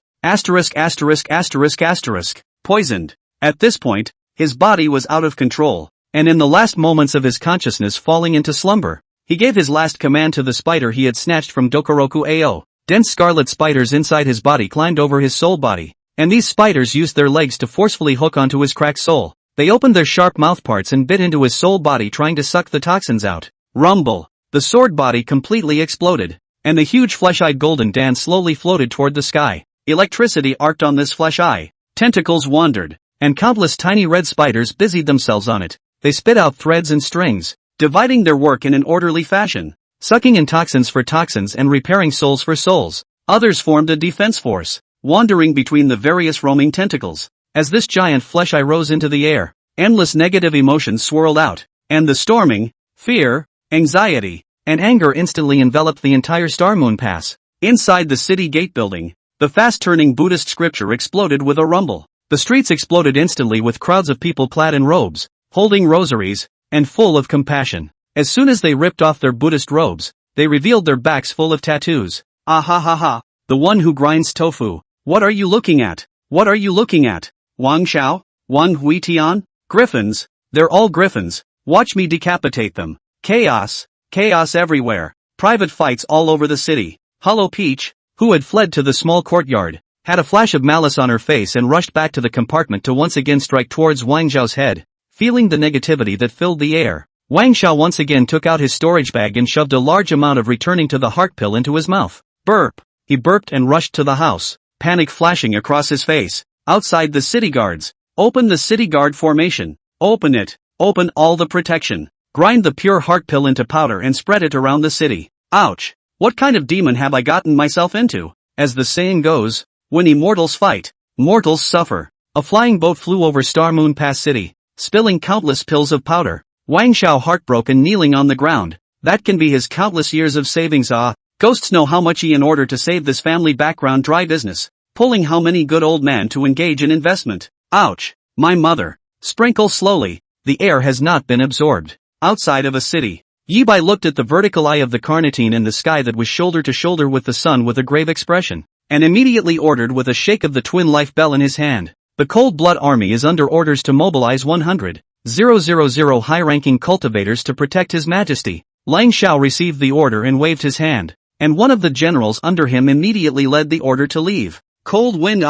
Poisoned. At this point, his body was out of control, and in the last moments of his consciousness falling into slumber, he gave his last command to the spider he had snatched from Dokoroku Ao. Dense scarlet spiders inside his body climbed over his soul body, and these spiders used their legs to forcefully hook onto his cracked soul. They opened their sharp mouthparts and bit into his soul body trying to suck the toxins out. Rumble! The sword body completely exploded, and the huge flesh-eyed golden Dan slowly floated toward the sky. Electricity arced on this flesh eye. Tentacles wandered, and countless tiny red spiders busied themselves on it. They spit out threads and strings, dividing their work in an orderly fashion, sucking in toxins for toxins and repairing souls for souls. Others formed a defense force, wandering between the various roaming tentacles. As this giant flesh eye rose into the air, endless negative emotions swirled out, and the storming, fear, anxiety, and anger instantly enveloped the entire Star-Moon Pass. Inside the city gate building, the fast-turning Buddhist scripture exploded with a rumble. The streets exploded instantly with crowds of people clad in robes, holding rosaries, and full of compassion. As soon as they ripped off their Buddhist robes, they revealed their backs full of tattoos. Ah ha ha ha, the one who grinds tofu. What are you looking at? What are you looking at? Wang Xiao? Wang Huitian? Griffins. They're all griffins. Watch me decapitate them. Chaos. Chaos everywhere. Private fights all over the city. Hollow Peach, who had fled to the small courtyard, had a flash of malice on her face and rushed back to the compartment to once again strike towards Wang Zhao's head. Feeling the negativity that filled the air, Wang Xiao once again took out his storage bag and shoved a large amount of returning to the heart pill into his mouth. Burp! He burped and rushed to the house, panic flashing across his face. Outside the city guards. Open the city guard formation. Open it. Open all the protection. Grind the pure heart pill into powder and spread it around the city. Ouch! What kind of demon have I gotten myself into? As the saying goes, when immortals fight, mortals suffer. A flying boat flew over Star Moon Pass City, spilling countless pills of powder. Wang Xiao heartbroken kneeling on the ground. That can be his countless years of savings. Ghosts know how much he in order to save this family background dry business. Pulling how many good old man to engage in investment. Ouch. My mother. Sprinkle slowly. The air has not been absorbed. Outside of a city. Yi Bai looked at the vertical eye of the carnitine in the sky that was shoulder to shoulder with the sun with a grave expression, and immediately ordered with a shake of the twin life bell in his hand. The Cold Blood Army is under orders to mobilize 100,000 high-ranking cultivators to protect His Majesty. Lang Xiao received the order and waved his hand, and one of the generals under him immediately led the order to leave. Cold Wind.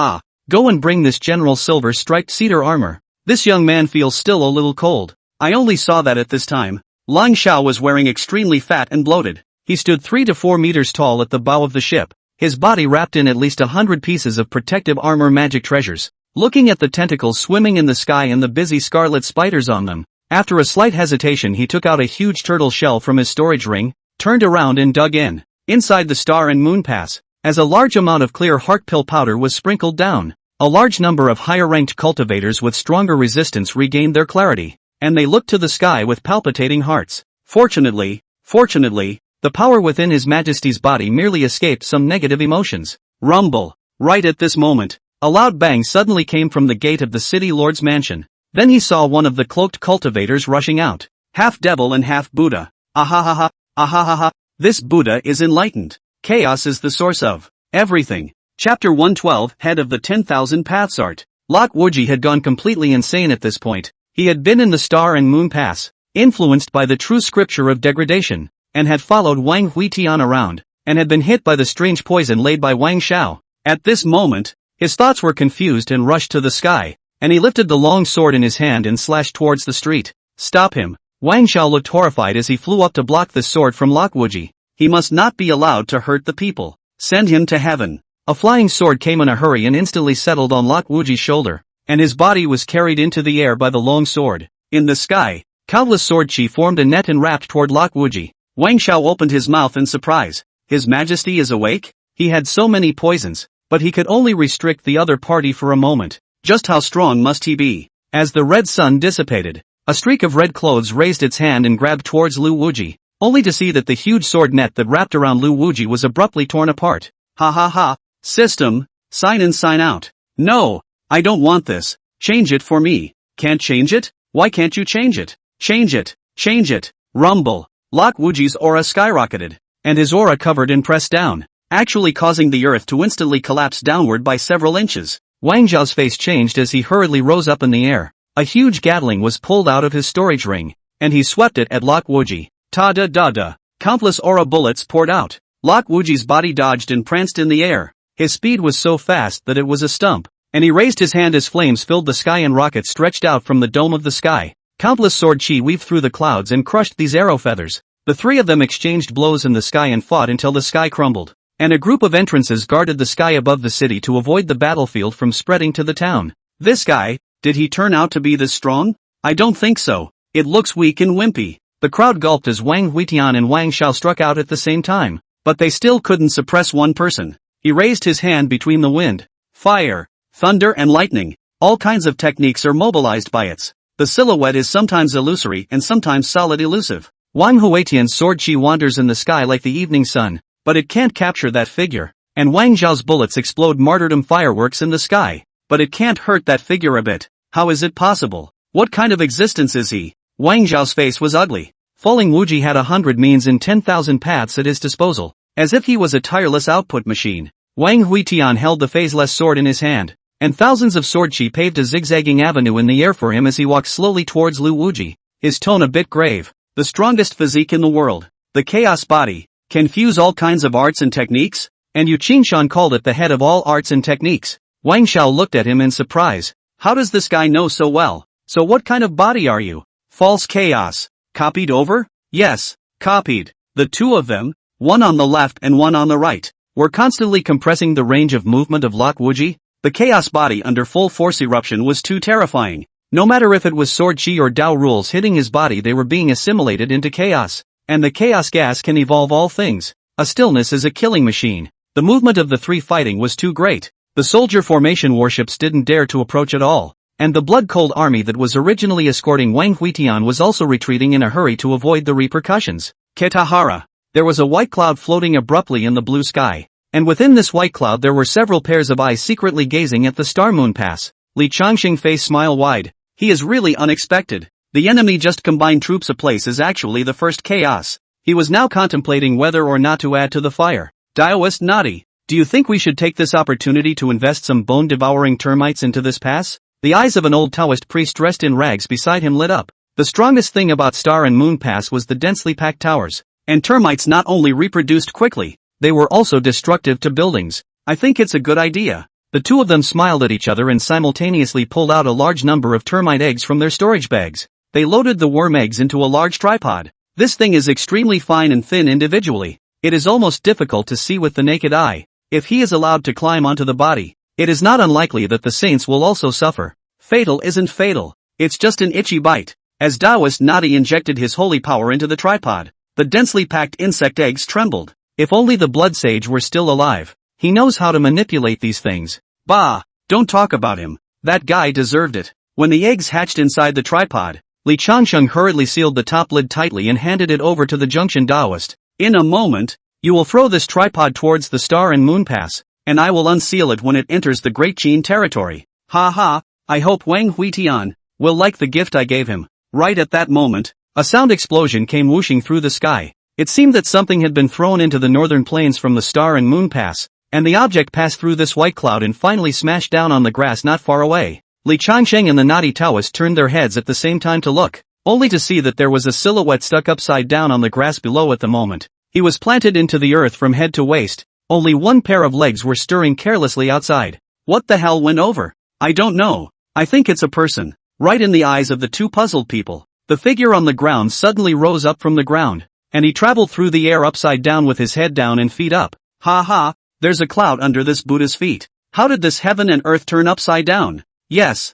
Go and bring this general silver-striped cedar armor. This young man feels still a little cold. I only saw that at this time. Lang Xiao was wearing extremely fat and bloated. He stood 3 to 4 meters tall at the bow of the ship, his body wrapped in at least 100 pieces of protective armor magic treasures. Looking at the tentacles swimming in the sky and the busy scarlet spiders on them, after a slight hesitation he took out a huge turtle shell from his storage ring, turned around and dug in. Inside the Star and Moon Pass, as a large amount of clear heart pill powder was sprinkled down, a large number of higher-ranked cultivators with stronger resistance regained their clarity, and they looked to the sky with palpitating hearts. Fortunately, the power within His Majesty's body merely escaped some negative emotions. Rumble. Right at this moment, a loud bang suddenly came from the gate of the city lord's mansion. Then he saw one of the cloaked cultivators rushing out. Half devil and half Buddha. Ahahaha. This Buddha is enlightened. Chaos is the source of everything. Chapter 112, Head of the 10,000 Paths Art. Lok Wuji had gone completely insane at this point. He had been in the Star and Moon Pass, influenced by the true scripture of degradation, and had followed Wang Huitian around, and had been hit by the strange poison laid by Wang Xiao. At this moment, his thoughts were confused and rushed to the sky, and he lifted the long sword in his hand and slashed towards the street. Stop him. Wang Xiao looked horrified as he flew up to block the sword from Lok Wuji. He must not be allowed to hurt the people. Send him to heaven. A flying sword came in a hurry and instantly settled on Lok Wuji's shoulder, and his body was carried into the air by the long sword. In the sky, countless sword chi formed a net and wrapped toward Lok Wuji. Wang Xiao opened his mouth in surprise. His Majesty is awake? He had so many poisons, but he could only restrict the other party for a moment. Just how strong must he be? As the red sun dissipated, a streak of red clothes raised its hand and grabbed towards Lu Wuji, only to see that the huge sword net that wrapped around Lu Wuji was abruptly torn apart. Ha. System, sign in sign out. No, I don't want this. Change it for me. Can't change it? Why can't you change it? Change it. Rumble. Lok Wuji's aura skyrocketed, and his aura covered and pressed down, actually causing the earth to instantly collapse downward by several inches. Wang Zhao's face changed as he hurriedly rose up in the air. A huge Gatling was pulled out of his storage ring, and he swept it at Lok Wuji. Ta-da-da-da. Countless aura bullets poured out. Lok Wuji's body dodged and pranced in the air. His speed was so fast that it was a stump, and he raised his hand as flames filled the sky and rockets stretched out from the dome of the sky. Countless sword chi weaved through the clouds and crushed these arrow feathers. The three of them exchanged blows in the sky and fought until the sky crumbled, and a group of entrances guarded the sky above the city to avoid the battlefield from spreading to the town. This guy, did he turn out to be this strong? I don't think so. It looks weak and wimpy. The crowd gulped as Wang Huitian and Wang Xiao struck out at the same time, but they still couldn't suppress one person. He raised his hand between the wind, fire, thunder and lightning. All kinds of techniques are mobilized by it. The silhouette is sometimes illusory and sometimes solid elusive. Wang Huitian's sword chi wanders in the sky like the evening sun, but it can't capture that figure. And Wang Zhao's bullets explode martyrdom fireworks in the sky, but it can't hurt that figure a bit. How is it possible? What kind of existence is he? Wang Zhao's face was ugly. Falling Wuji had 100 means in 10,000 paths at his disposal, as if he was a tireless output machine. Wang Huitian held the phaseless sword in his hand, and thousands of sword chi paved a zigzagging avenue in the air for him as he walked slowly towards Lu Wuji, his tone a bit grave. The strongest physique in the world, the chaos body, can fuse all kinds of arts and techniques, and Yu Qingshan called it the head of all arts and techniques. Wang Xiao looked at him in surprise. How does this guy know so well? So what kind of body are you? False chaos. Copied over? Yes, copied. The two of them, one on the left and one on the right, were constantly compressing the range of movement of Lok Wuji. The chaos body under full force eruption was too terrifying. No matter if it was sword chi or Dao rules hitting his body, they were being assimilated into chaos. And the chaos gas can evolve all things. A stillness is a killing machine. The movement of the three fighting was too great. The soldier formation warships didn't dare to approach at all, and the blood-cold army that was originally escorting Wang Huitian was also retreating in a hurry to avoid the repercussions. Kitahara. There was a white cloud floating abruptly in the blue sky, and within this white cloud there were several pairs of eyes secretly gazing at the star moon pass. Li Changxing's face smile wide. He is really unexpected. The enemy just combined troops a place is actually the first chaos. He was now contemplating whether or not to add to the fire. Daoist Nadi. Do you think we should take this opportunity to invest some bone-devouring termites into this pass? The eyes of an old Taoist priest dressed in rags beside him lit up. The strongest thing about Star and Moon Pass was the densely packed towers. And termites not only reproduced quickly, they were also destructive to buildings. I think it's a good idea. The two of them smiled at each other and simultaneously pulled out a large number of termite eggs from their storage bags. They loaded the worm eggs into a large tripod. This thing is extremely fine and thin individually. It is almost difficult to see with the naked eye. If he is allowed to climb onto the body, it is not unlikely that the saints will also suffer. Fatal isn't fatal. It's just an itchy bite. As Taoist Nadi injected his holy power into the tripod, the densely packed insect eggs trembled. If only the blood sage were still alive. He knows how to manipulate these things. Bah! Don't talk about him. That guy deserved it. When the eggs hatched inside the tripod, Li Changsheng hurriedly sealed the top lid tightly and handed it over to the Junction Taoist. In a moment, you will throw this tripod towards the Star and Moon Pass, and I will unseal it when it enters the Great Qin territory. Ha ha, I hope Wang Huitian will like the gift I gave him. Right at that moment, a sound explosion came whooshing through the sky. It seemed that something had been thrown into the northern plains from the Star and Moon Pass, and the object passed through this white cloud and finally smashed down on the grass not far away. Li Changsheng and the naughty Taoist turned their heads at the same time to look, only to see that there was a silhouette stuck upside down on the grass below at the moment. He was planted into the earth from head to waist. Only one pair of legs were stirring carelessly outside. What the hell went over? I don't know. I think it's a person. Right in the eyes of the two puzzled people, the figure on the ground suddenly rose up from the ground, and he traveled through the air upside down with his head down and feet up. Ha ha, there's a cloud under this Buddha's feet. How did this heaven and earth turn upside down? Yes,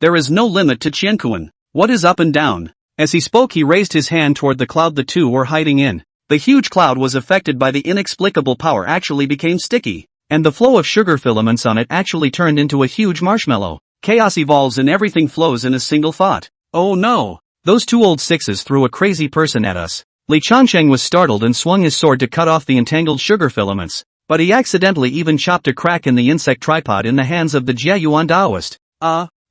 there is no limit to Qiankuan. What is up and down? As he spoke he raised his hand toward the cloud the two were hiding in. The huge cloud was affected by the inexplicable power actually became sticky, and the flow of sugar filaments on it actually turned into a huge marshmallow. Chaos evolves and everything flows in a single thought. Oh no! Those two old sixes threw a crazy person at us. Li Changsheng was startled and swung his sword to cut off the entangled sugar filaments, but he accidentally even chopped a crack in the insect tripod in the hands of the Jiayuan Taoist.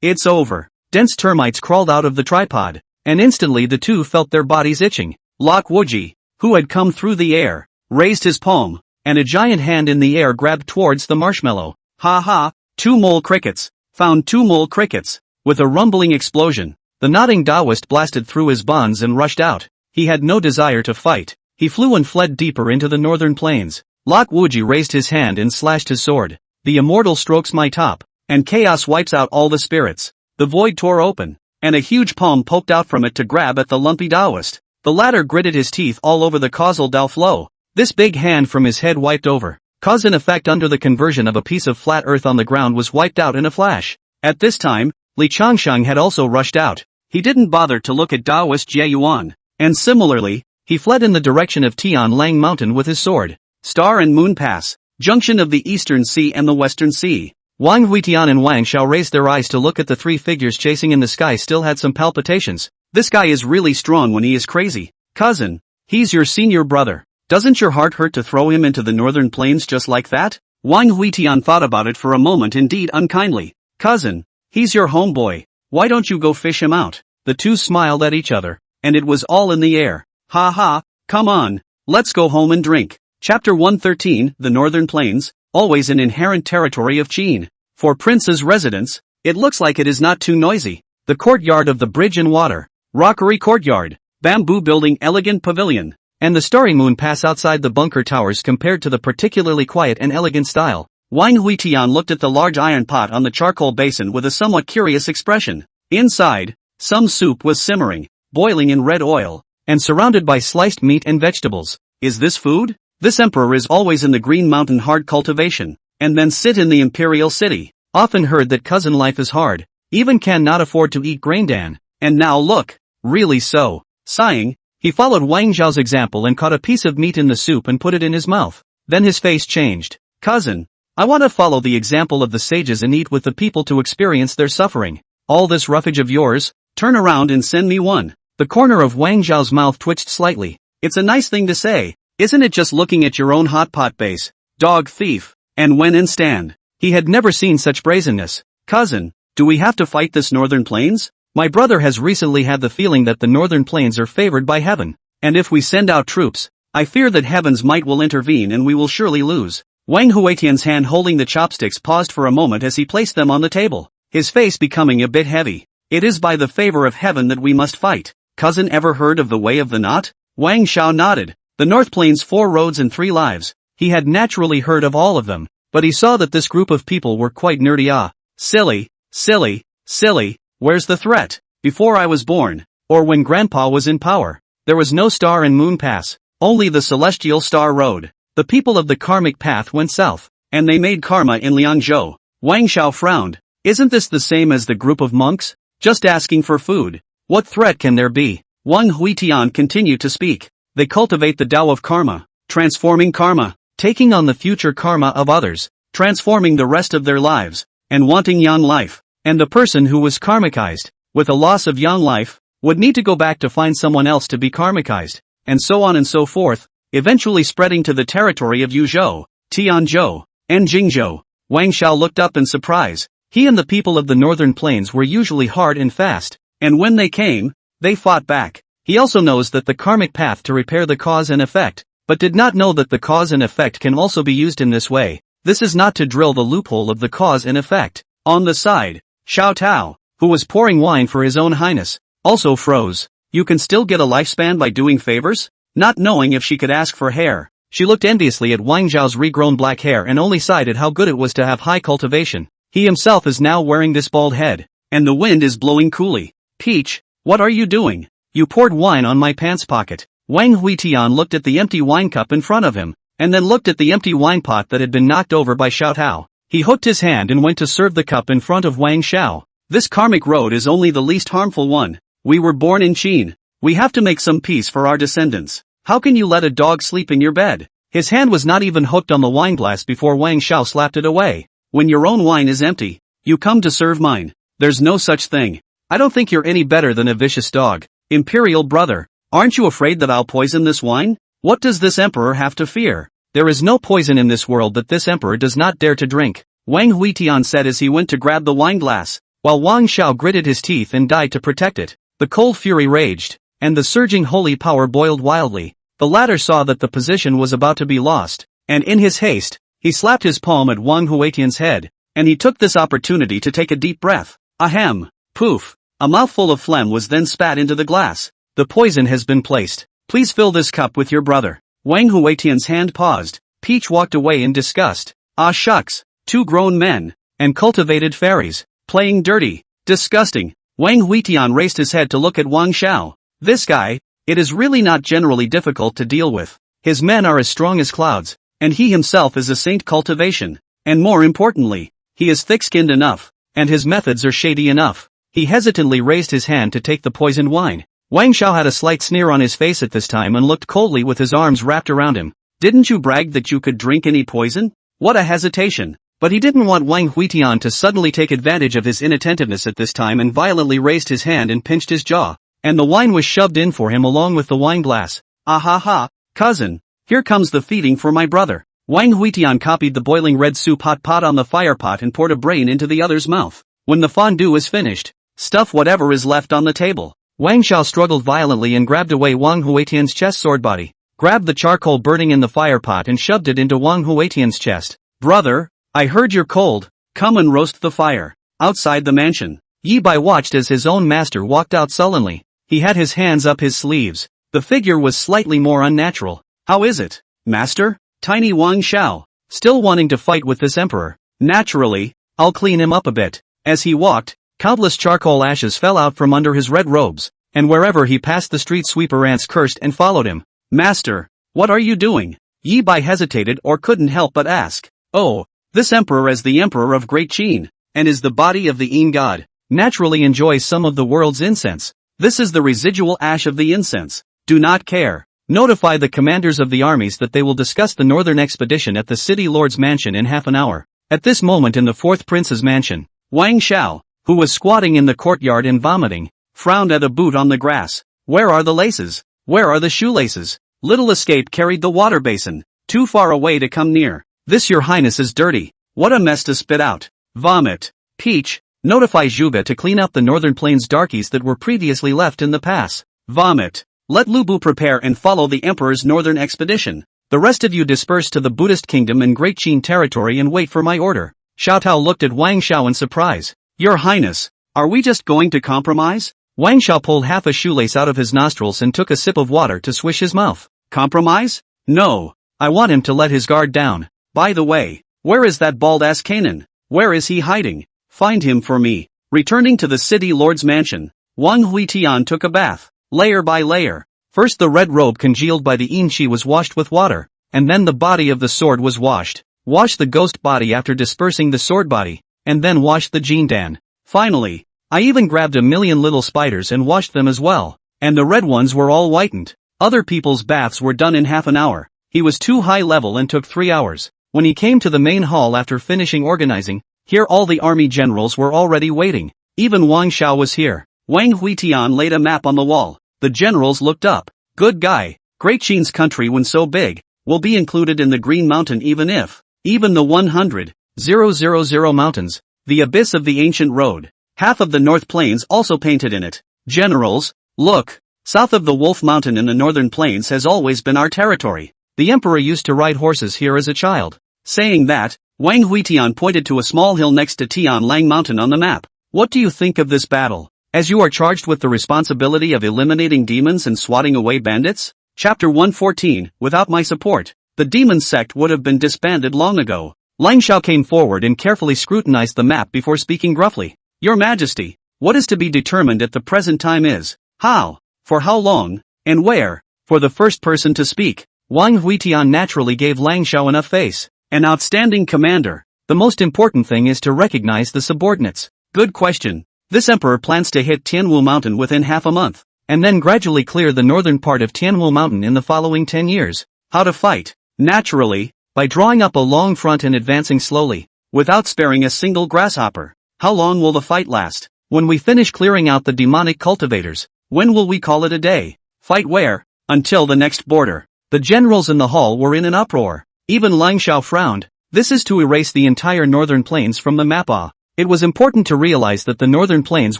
It's over. Dense termites crawled out of the tripod, and instantly the two felt their bodies itching. Lok Wuji, who had come through the air, raised his palm, and a giant hand in the air grabbed towards the marshmallow. Ha ha, two mole crickets. Found two mole crickets. With a rumbling explosion, the nodding Taoist blasted through his bonds and rushed out. He had no desire to fight. He flew and fled deeper into the northern plains. Lok Wuji raised his hand and slashed his sword. The immortal strokes my top, and chaos wipes out all the spirits. The void tore open, and a huge palm poked out from it to grab at the lumpy Taoist. The latter gritted his teeth all over the causal Tao flow. This big hand from his head wiped over. Cause and effect under the conversion of a piece of flat earth on the ground was wiped out in a flash. At this time, Li Changsheng had also rushed out. He didn't bother to look at Taoist Jiayuan, and similarly, he fled in the direction of Tian Lang Mountain with his sword. Star and Moon Pass, junction of the Eastern Sea and the Western Sea. Wang Huitian and Wang Xiao raised their eyes to look at the three figures chasing in the sky still had some palpitations. This guy is really strong when he is crazy. Cousin, he's your senior brother. Doesn't your heart hurt to throw him into the northern plains just like that? Wang Huitian thought about it for a moment indeed unkindly. Cousin, he's your homeboy. Why don't you go fish him out? The two smiled at each other, and it was all in the air. Ha ha, come on, let's go home and drink. Chapter 113, The Northern Plains, always an inherent territory of Qin. For Prince's residence, it looks like it is not too noisy. The courtyard of the bridge and water, rockery courtyard, bamboo building elegant pavilion, and the starry moon pass outside the bunker towers compared to the particularly quiet and elegant style. Wang Huitian looked at the large iron pot on the charcoal basin with a somewhat curious expression. Inside, some soup was simmering, boiling in red oil, and surrounded by sliced meat and vegetables. Is this food? This emperor is always in the Green Mountain hard cultivation, and then sit in the imperial city. Often heard that cousin life is hard, even can not afford to eat graindan, and now look, really so. Sighing, he followed Wang Zhao's example and caught a piece of meat in the soup and put it in his mouth. Then his face changed. Cousin, I want to follow the example of the sages and eat with the people to experience their suffering. All this roughage of yours? Turn around and send me one. The corner of Wang Zhao's mouth twitched slightly. It's a nice thing to say, isn't it, just looking at your own hot pot base? Dog thief. And when and stand. He had never seen such brazenness. Cousin, do we have to fight this northern plains? My brother has recently had the feeling that the northern plains are favored by heaven. And if we send out troops, I fear that heaven's might will intervene and we will surely lose. Wang Huitian's hand holding the chopsticks paused for a moment as he placed them on the table, his face becoming a bit heavy. It is by the favor of heaven that we must fight. Cousin, ever heard of the way of the knot? Wang Xiao nodded. The North Plains, 4 roads and 3 lives. He had naturally heard of all of them, but he saw that this group of people were quite nerdy. Silly, silly, silly, where's the threat? Before I was born, or when Grandpa was in power, there was no star and moon pass, only the celestial star road. The people of the karmic path went south, and they made karma in Liangzhou. Wang Xiao frowned. Isn't this the same as the group of monks? Just asking for food. What threat can there be? Wang Huitian continued to speak. They cultivate the Tao of karma, transforming karma, taking on the future karma of others, transforming the rest of their lives, and wanting yang life. And the person who was karmicized, with a loss of yang life, would need to go back to find someone else to be karmicized, and so on and so forth, eventually spreading to the territory of Yuzhou, Tianzhou, and Jingzhou. Wang Xiao looked up in surprise. He and the people of the northern plains were usually hard and fast, and when they came, they fought back. He also knows that the karmic path to repair the cause and effect, but did not know that the cause and effect can also be used in this way. This is not to drill the loophole of the cause and effect. On the side, Xiao Tao, who was pouring wine for his own highness, also froze. You can still get a lifespan by doing favors? Not knowing if she could ask for hair, she looked enviously at Wang Zhao's regrown black hair and only sighed at how good it was to have high cultivation. He himself is now wearing this bald head, and the wind is blowing coolly. Peach, what are you doing? You poured wine on my pants pocket. Wang Huitian looked at the empty wine cup in front of him, and then looked at the empty wine pot that had been knocked over by Xiao Tao. He hooked his hand and went to serve the cup in front of Wang Xiao. This karmic road is only the least harmful one. We were born in Qin. We have to make some peace for our descendants. How can you let a dog sleep in your bed? His hand was not even hooked on the wine glass before Wang Xiao slapped it away. When your own wine is empty, you come to serve mine. There's no such thing. I don't think you're any better than a vicious dog. Imperial brother, aren't you afraid that I'll poison this wine? What does this emperor have to fear? There is no poison in this world that this emperor does not dare to drink, Wang Huitian said as he went to grab the wine glass, while Wang Xiao gritted his teeth and died to protect it. The cold fury raged, and the surging holy power boiled wildly. The latter saw that the position was about to be lost, and in his haste, he slapped his palm at Wang Huitian's head, and he took this opportunity to take a deep breath. Ahem. Poof. A mouthful of phlegm was then spat into the glass. The poison has been placed. Please fill this cup with your brother. Wang Huitian's hand paused. Peach walked away in disgust. Ah shucks. 2 grown men, and cultivated fairies, playing dirty. Disgusting. Wang Huitian raised his head to look at Wang Xiao. This guy, it is really not generally difficult to deal with. His men are as strong as clouds, and he himself is a saint cultivation. And more importantly, he is thick-skinned enough, and his methods are shady enough. He hesitantly raised his hand to take the poisoned wine. Wang Xiao had a slight sneer on his face at this time and looked coldly with his arms wrapped around him. Didn't you brag that you could drink any poison? What a hesitation. But he didn't want Wang Huitian to suddenly take advantage of his inattentiveness at this time and violently raised his hand and pinched his jaw. And the wine was shoved in for him along with the wine glass. Ah ha ha, cousin, here comes the feeding for my brother. Wang Huitian copied the boiling red soup hot pot on the fire pot and poured a brain into the other's mouth. When the fondue is finished, stuff whatever is left on the table. Wang Xiao struggled violently and grabbed away Wang Huitian's chest sword body, grabbed the charcoal burning in the fire pot and shoved it into Wang Huitian's chest. Brother, I heard you're cold, come and roast the fire. Outside the mansion, Yi Bai watched as his own master walked out sullenly. He had his hands up his sleeves. The figure was slightly more unnatural. How is it, master? Tiny Wang Xiao, still wanting to fight with this emperor. Naturally, I'll clean him up a bit. As he walked, countless charcoal ashes fell out from under his red robes, and wherever he passed the street sweeper ants cursed and followed him. Master, what are you doing? Yi Bai hesitated or couldn't help but ask. Oh, this emperor as the emperor of Great Qin, and is the body of the Yin god, naturally enjoys some of the world's incense. This is the residual ash of the incense. Do not care. Notify the commanders of the armies that they will discuss the northern expedition at the city lord's mansion in half an hour. At this moment in the fourth prince's mansion, Wang Xiao, who was squatting in the courtyard and vomiting, frowned at a boot on the grass. Where are the laces? Where are the shoelaces? Little Escape carried the water basin, too far away to come near. This, your highness, is dirty. What a mess to spit out. Vomit. Peach, notify Zhuge to clean up the northern plains darkies that were previously left in the pass. Vomit. Let Lu Bu prepare and follow the emperor's northern expedition. The rest of you disperse to the Buddhist kingdom and Great Qin territory and wait for my order. Xiao Tao looked at Wang Xiao in surprise. Your highness, are we just going to compromise? Wang Xiao pulled half a shoelace out of his nostrils and took a sip of water to swish his mouth. Compromise? No. I want him to let his guard down. By the way, where is that bald-ass Canaan? Where is he hiding? Find him for me. Returning to the city lord's mansion, Wang Huitian took a bath, layer by layer. First the red robe congealed by the yin qi was washed with water, and then the body of the sword was washed. Wash the ghost body after dispersing the sword body, and then wash the Jin Dan. Finally, I even grabbed a million little spiders and washed them as well, and the red ones were all whitened. Other people's baths were done in half an hour. He was too high level and took 3 hours. When he came to the main hall after finishing organizing, here all the army generals were already waiting. Even Wang Xiao was here. Wang Huitian laid a map on the wall. The generals looked up. Good guy. Great Qin's country, when so big, will be included in the Green Mountain even the 100,000 mountains, the abyss of the ancient road. Half of the North Plains also painted in it. Generals, look. South of the Wolf Mountain in the northern plains has always been our territory. The emperor used to ride horses here as a child. Saying that, Wang Huitian pointed to a small hill next to Tianlang Mountain on the map. What do you think of this battle? As you are charged with the responsibility of eliminating demons and swatting away bandits? Chapter 114, without my support, the demon sect would have been disbanded long ago. Lang Xiao came forward and carefully scrutinized the map before speaking gruffly. Your Majesty, what is to be determined at the present time is, how, for how long, and where. For the first person to speak, Wang Huitian naturally gave Lang Xiao enough face. An outstanding commander. The most important thing is to recognize the subordinates. Good question. This emperor plans to hit Tianwu Mountain within half a month, and then gradually clear the northern part of Tianwu Mountain in the following 10 years. How to fight? Naturally, by drawing up a long front and advancing slowly, without sparing a single grasshopper. How long will the fight last? When we finish clearing out the demonic cultivators, when will we call it a day? Fight where? Until the next border. The generals in the hall were in an uproar. Even Lang Xiao frowned. This is to erase the entire northern plains from the map. It was important to realize that the northern plains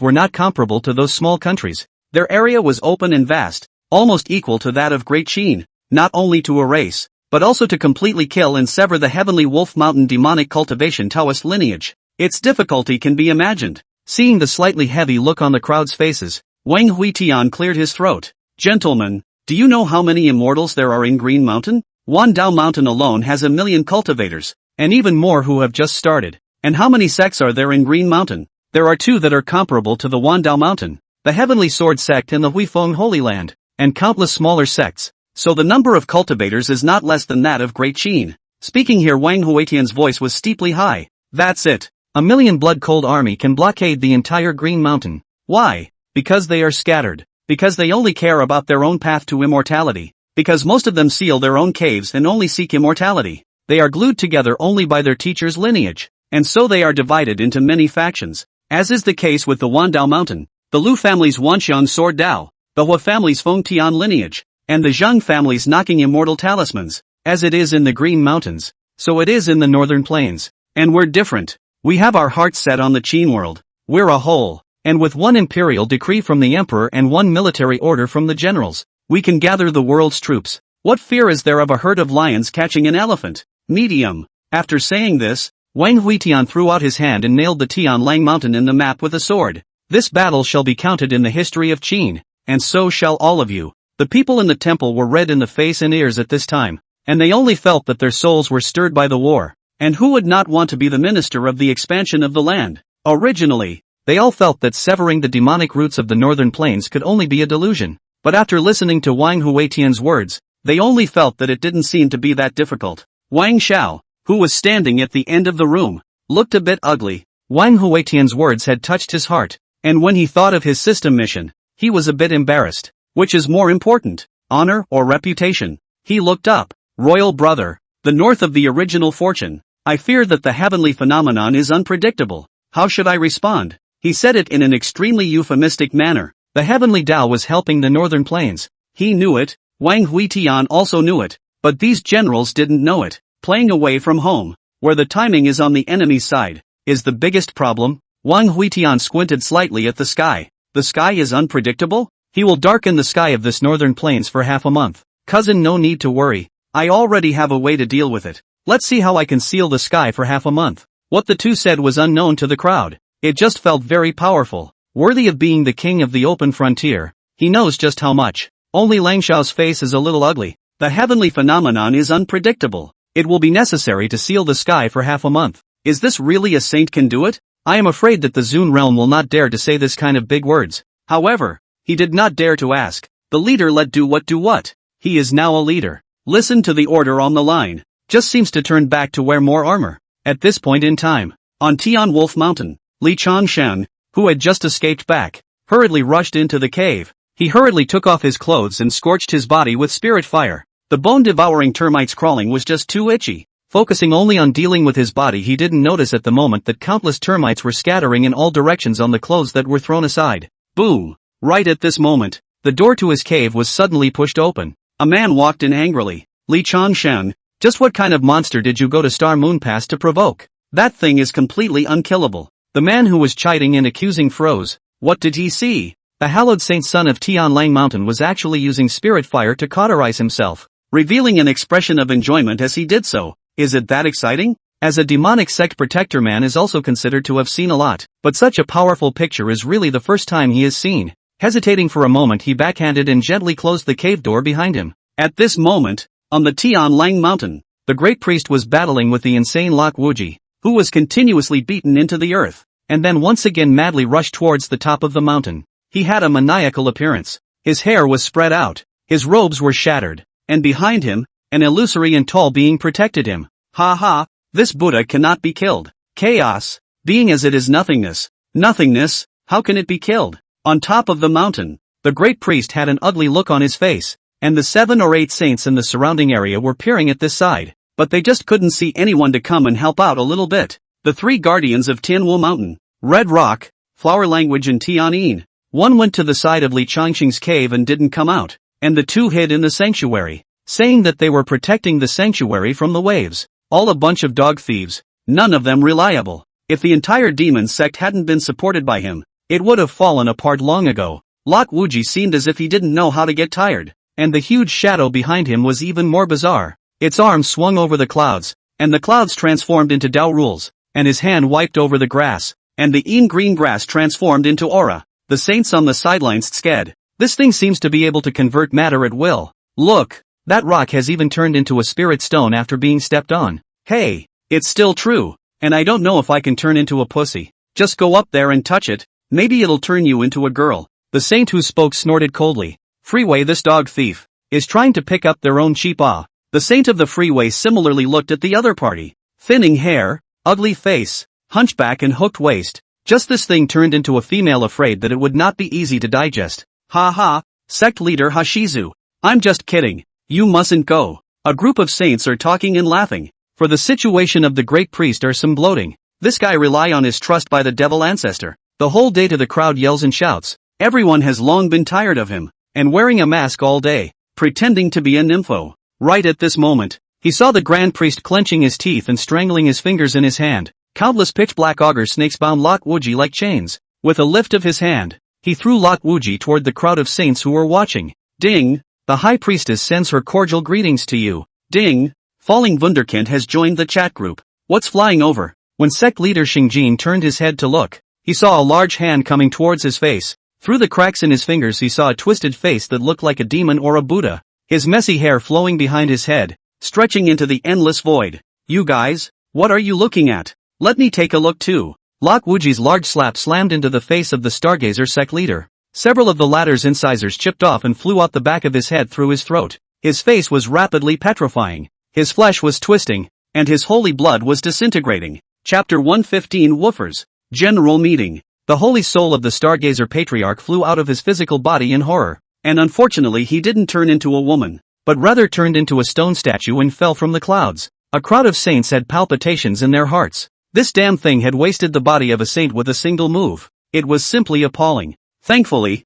were not comparable to those small countries. Their area was open and vast, almost equal to that of Great Qin, not only to erase, but also to completely kill and sever the heavenly Wolf Mountain demonic cultivation Taoist lineage. Its difficulty can be imagined. Seeing the slightly heavy look on the crowd's faces, Wang Huitian cleared his throat. Gentlemen, do you know how many immortals there are in Green Mountain? Wandao Mountain alone has 1 million cultivators, and even more who have just started. And how many sects are there in Green Mountain? There are 2 that are comparable to the Wandao Mountain, the Heavenly Sword Sect and the Huifeng Holy Land, and countless smaller sects. So the number of cultivators is not less than that of Great Qin. Speaking here, Wang Huitian's voice was steeply high. That's it. 1 million blood-cold army can blockade the entire Green Mountain. Why? Because they are scattered. Because they only care about their own path to immortality. Because most of them seal their own caves and only seek immortality. They are glued together only by their teacher's lineage. And so they are divided into many factions. As is the case with the Wandao Mountain, the Lu family's Wanxiang Sword Dao, the Hua family's Feng Tian lineage, and the Zhang family's knocking immortal talismans. As it is in the Green Mountains, so it is in the northern plains. And we're different. We have our hearts set on the Qin world. We're a whole. And with 1 imperial decree from the emperor and 1 military order from the generals, we can gather the world's troops. What fear is there of a herd of lions catching an elephant? Medium. After saying this, Wang Huitian threw out his hand and nailed the Tianlang Mountain in the map with a sword. This battle shall be counted in the history of Qin, and so shall all of you. The people in the temple were red in the face and ears at this time, and they only felt that their souls were stirred by the war. And who would not want to be the minister of the expansion of the land? Originally, they all felt that severing the demonic roots of the northern plains could only be a delusion. But after listening to Wang Huitian's words, they only felt that it didn't seem to be that difficult. Wang Xiao, who was standing at the end of the room, looked a bit ugly. Wang Huitian's words had touched his heart, and when he thought of his system mission, he was a bit embarrassed. Which is more important, honor or reputation? He looked up. Royal brother, the north of the original fortune. I fear that the heavenly phenomenon is unpredictable. How should I respond? He said it in an extremely euphemistic manner. The heavenly Tao was helping the northern plains. He knew it, Wang Huitian also knew it, but these generals didn't know it. Playing away from home, where the timing is on the enemy's side, is the biggest problem. Wang Huitian squinted slightly at the sky. The sky is unpredictable? He will darken the sky of this northern plains for half a month. Cousin, no need to worry. I already have a way to deal with it. Let's see how I can seal the sky for half a month. What the two said was unknown to the crowd. It just felt very powerful, worthy of being the king of the open frontier. He knows just how much. Only Lang Xiao's face is a little ugly. The heavenly phenomenon is unpredictable. It will be necessary to seal the sky for half a month. Is this really a saint can do it? I am afraid that the Zun realm will not dare to say this kind of big words. However, he did not dare to ask. The leader let do what? He is now a leader. Listen to the order on the line. Just seems to turn back to wear more armor. At this point in time, on Tian Wolf Mountain, Li Changshan, who had just escaped back, hurriedly rushed into the cave. He hurriedly took off his clothes and scorched his body with spirit fire. The bone-devouring termites crawling was just too itchy. Focusing only on dealing with his body, he didn't notice at the moment that countless termites were scattering in all directions on the clothes that were thrown aside. Boom! Right at this moment, the door to his cave was suddenly pushed open. A man walked in angrily. Li Changshan, just what kind of monster did you go to Star Moon Pass to provoke? That thing is completely unkillable. The man who was chiding and accusing froze. What did he see? The hallowed saint son of Tianlang Mountain was actually using spirit fire to cauterize himself, revealing an expression of enjoyment as he did so. Is it that exciting? As a demonic sect protector, man is also considered to have seen a lot, but such a powerful picture is really the first time he has seen. Hesitating for a moment, he backhanded and gently closed the cave door behind him. At this moment, on the Tianlang Mountain, the great priest was battling with the insane Lok Wuji, who was continuously beaten into the earth, and then once again madly rushed towards the top of the mountain. He had a maniacal appearance. His hair was spread out, his robes were shattered, and behind him, an illusory and tall being protected him. Ha ha, this Buddha cannot be killed. Chaos, being as it is nothingness. Nothingness, how can it be killed? On top of the mountain, the great priest had an ugly look on his face, and the 7 or 8 saints in the surrounding area were peering at this side, but they just couldn't see anyone to come and help out a little bit. The 3 guardians of Tianwu Mountain, Red Rock, Flower Language and Tianyin. One went to the side of Li Changxing's cave and didn't come out, and the 2 hid in the sanctuary, saying that they were protecting the sanctuary from the waves. All a bunch of dog thieves, none of them reliable. If the entire demon sect hadn't been supported by him, it would have fallen apart long ago. Lok Wuji seemed as if he didn't know how to get tired, and the huge shadow behind him was even more bizarre. Its arm swung over the clouds, and the clouds transformed into Dao rules, and his hand wiped over the grass, and the green grass transformed into aura. The saints on the sidelines sked. This thing seems to be able to convert matter at will. Look, that rock has even turned into a spirit stone after being stepped on. Hey, it's still true, and I don't know if I can turn into a pussy. Just go up there and touch it, maybe it'll turn you into a girl. The saint who spoke snorted coldly. Freeway, this dog thief is trying to pick up their own cheap ah. The saint of the freeway similarly looked at the other party. Thinning hair, ugly face, hunchback and hooked waist. Just this thing turned into a female, afraid that it would not be easy to digest. Ha ha, sect leader Hashizu. I'm just kidding. You mustn't go. A group of saints are talking and laughing. For the situation of the great priest are some bloating. This guy rely on his trust by the devil ancestor. The whole day to the crowd yells and shouts. Everyone has long been tired of him, and wearing a mask all day, pretending to be a nympho. Right at this moment, he saw the grand priest clenching his teeth and strangling his fingers in his hand. Countless pitch-black auger snakes bound Lok Wuji like chains. With a lift of his hand, he threw Lok Wuji toward the crowd of saints who were watching. Ding! The high priestess sends her cordial greetings to you. Ding! Falling Wunderkind has joined the chat group. What's flying over? When sect leader Xingjin turned his head to look, he saw a large hand coming towards his face. Through the cracks in his fingers he saw a twisted face that looked like a demon or a Buddha. His messy hair flowing behind his head, stretching into the endless void. You guys, what are you looking at? Let me take a look too. Lok Wuji's large slap slammed into the face of the Stargazer sect leader. Several of the latter's incisors chipped off and flew out the back of his head through his throat. His face was rapidly petrifying. His flesh was twisting, and his holy blood was disintegrating. Chapter 115 Woofers. General Meeting. The holy soul of the Stargazer patriarch flew out of his physical body in horror, and unfortunately he didn't turn into a woman, but rather turned into a stone statue and fell from the clouds. A crowd of saints had palpitations in their hearts. This damn thing had wasted the body of a saint with a single move. It was simply appalling. Thankfully,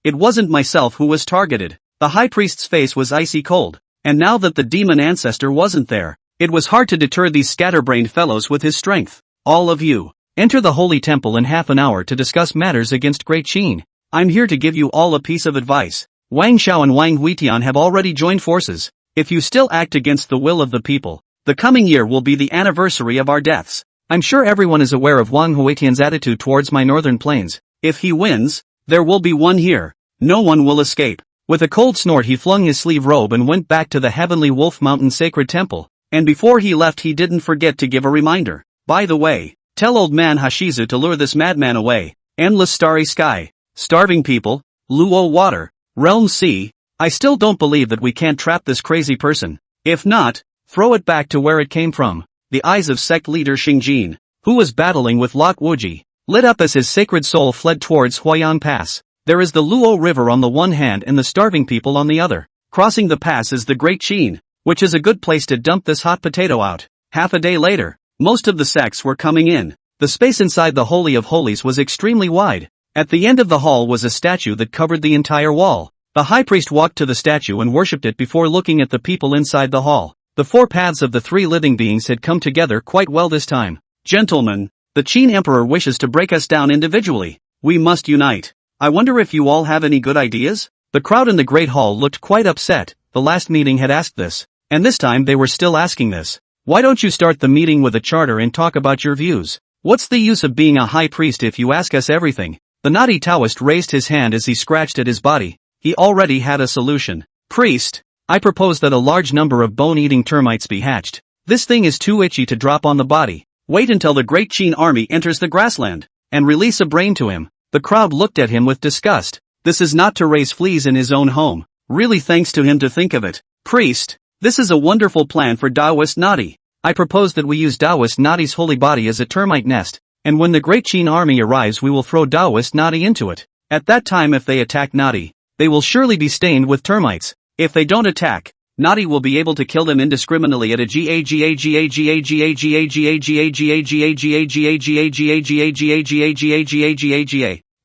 it wasn't myself who was targeted. The high priest's face was icy cold, and now that the demon ancestor wasn't there, it was hard to deter these scatterbrained fellows with his strength. All of you, enter the holy temple in half an hour to discuss matters against Great Qin. I'm here to give you all a piece of advice. Wang Xiao and Wang Huitian have already joined forces. If you still act against the will of the people, the coming year will be the anniversary of our deaths. I'm sure everyone is aware of Wang Huitian's attitude towards my northern plains. If he wins, there will be one here. No one will escape. With a cold snort he flung his sleeve robe and went back to the Heavenly Wolf Mountain Sacred Temple, and before he left he didn't forget to give a reminder. By the way, tell old man Hashizu to lure this madman away. Endless starry sky, starving people, Luo water, realm sea. I still don't believe that we can't trap this crazy person. If not, throw it back to where it came from. The eyes of sect leader Xingjin, who was battling with Lok Wuji, lit up as his sacred soul fled towards Huayang Pass. There is the Luo River on the one hand and the starving people on the other. Crossing the pass is the Great Qin, which is a good place to dump this hot potato out. Half a day later, most of the sects were coming in. The space inside the Holy of Holies was extremely wide. At the end of the hall was a statue that covered the entire wall. The high priest walked to the statue and worshipped it before looking at the people inside the hall. The four paths of the three living beings had come together quite well this time. Gentlemen, the Qin Emperor wishes to break us down individually. We must unite. I wonder if you all have any good ideas? The crowd in the Great Hall looked quite upset. The last meeting had asked this, and this time they were still asking this. Why don't you start the meeting with a charter and talk about your views? What's the use of being a high priest if you ask us everything? The naughty Taoist raised his hand as he scratched at his body. He already had a solution. Priest, I propose that a large number of bone-eating termites be hatched. This thing is too itchy to drop on the body. Wait until the Great Qin army enters the grassland, and release a brain to him. The crowd looked at him with disgust. This is not to raise fleas in his own home. Really thanks to him to think of it. Priest, this is a wonderful plan for Taoist Nadi. I propose that we use Taoist Nadi's holy body as a termite nest, and when the Great Qin army arrives we will throw Taoist Nadi into it. At that time if they attack Nadi, they will surely be stained with termites. If they don't attack, Nadi will be able to kill them indiscriminately at a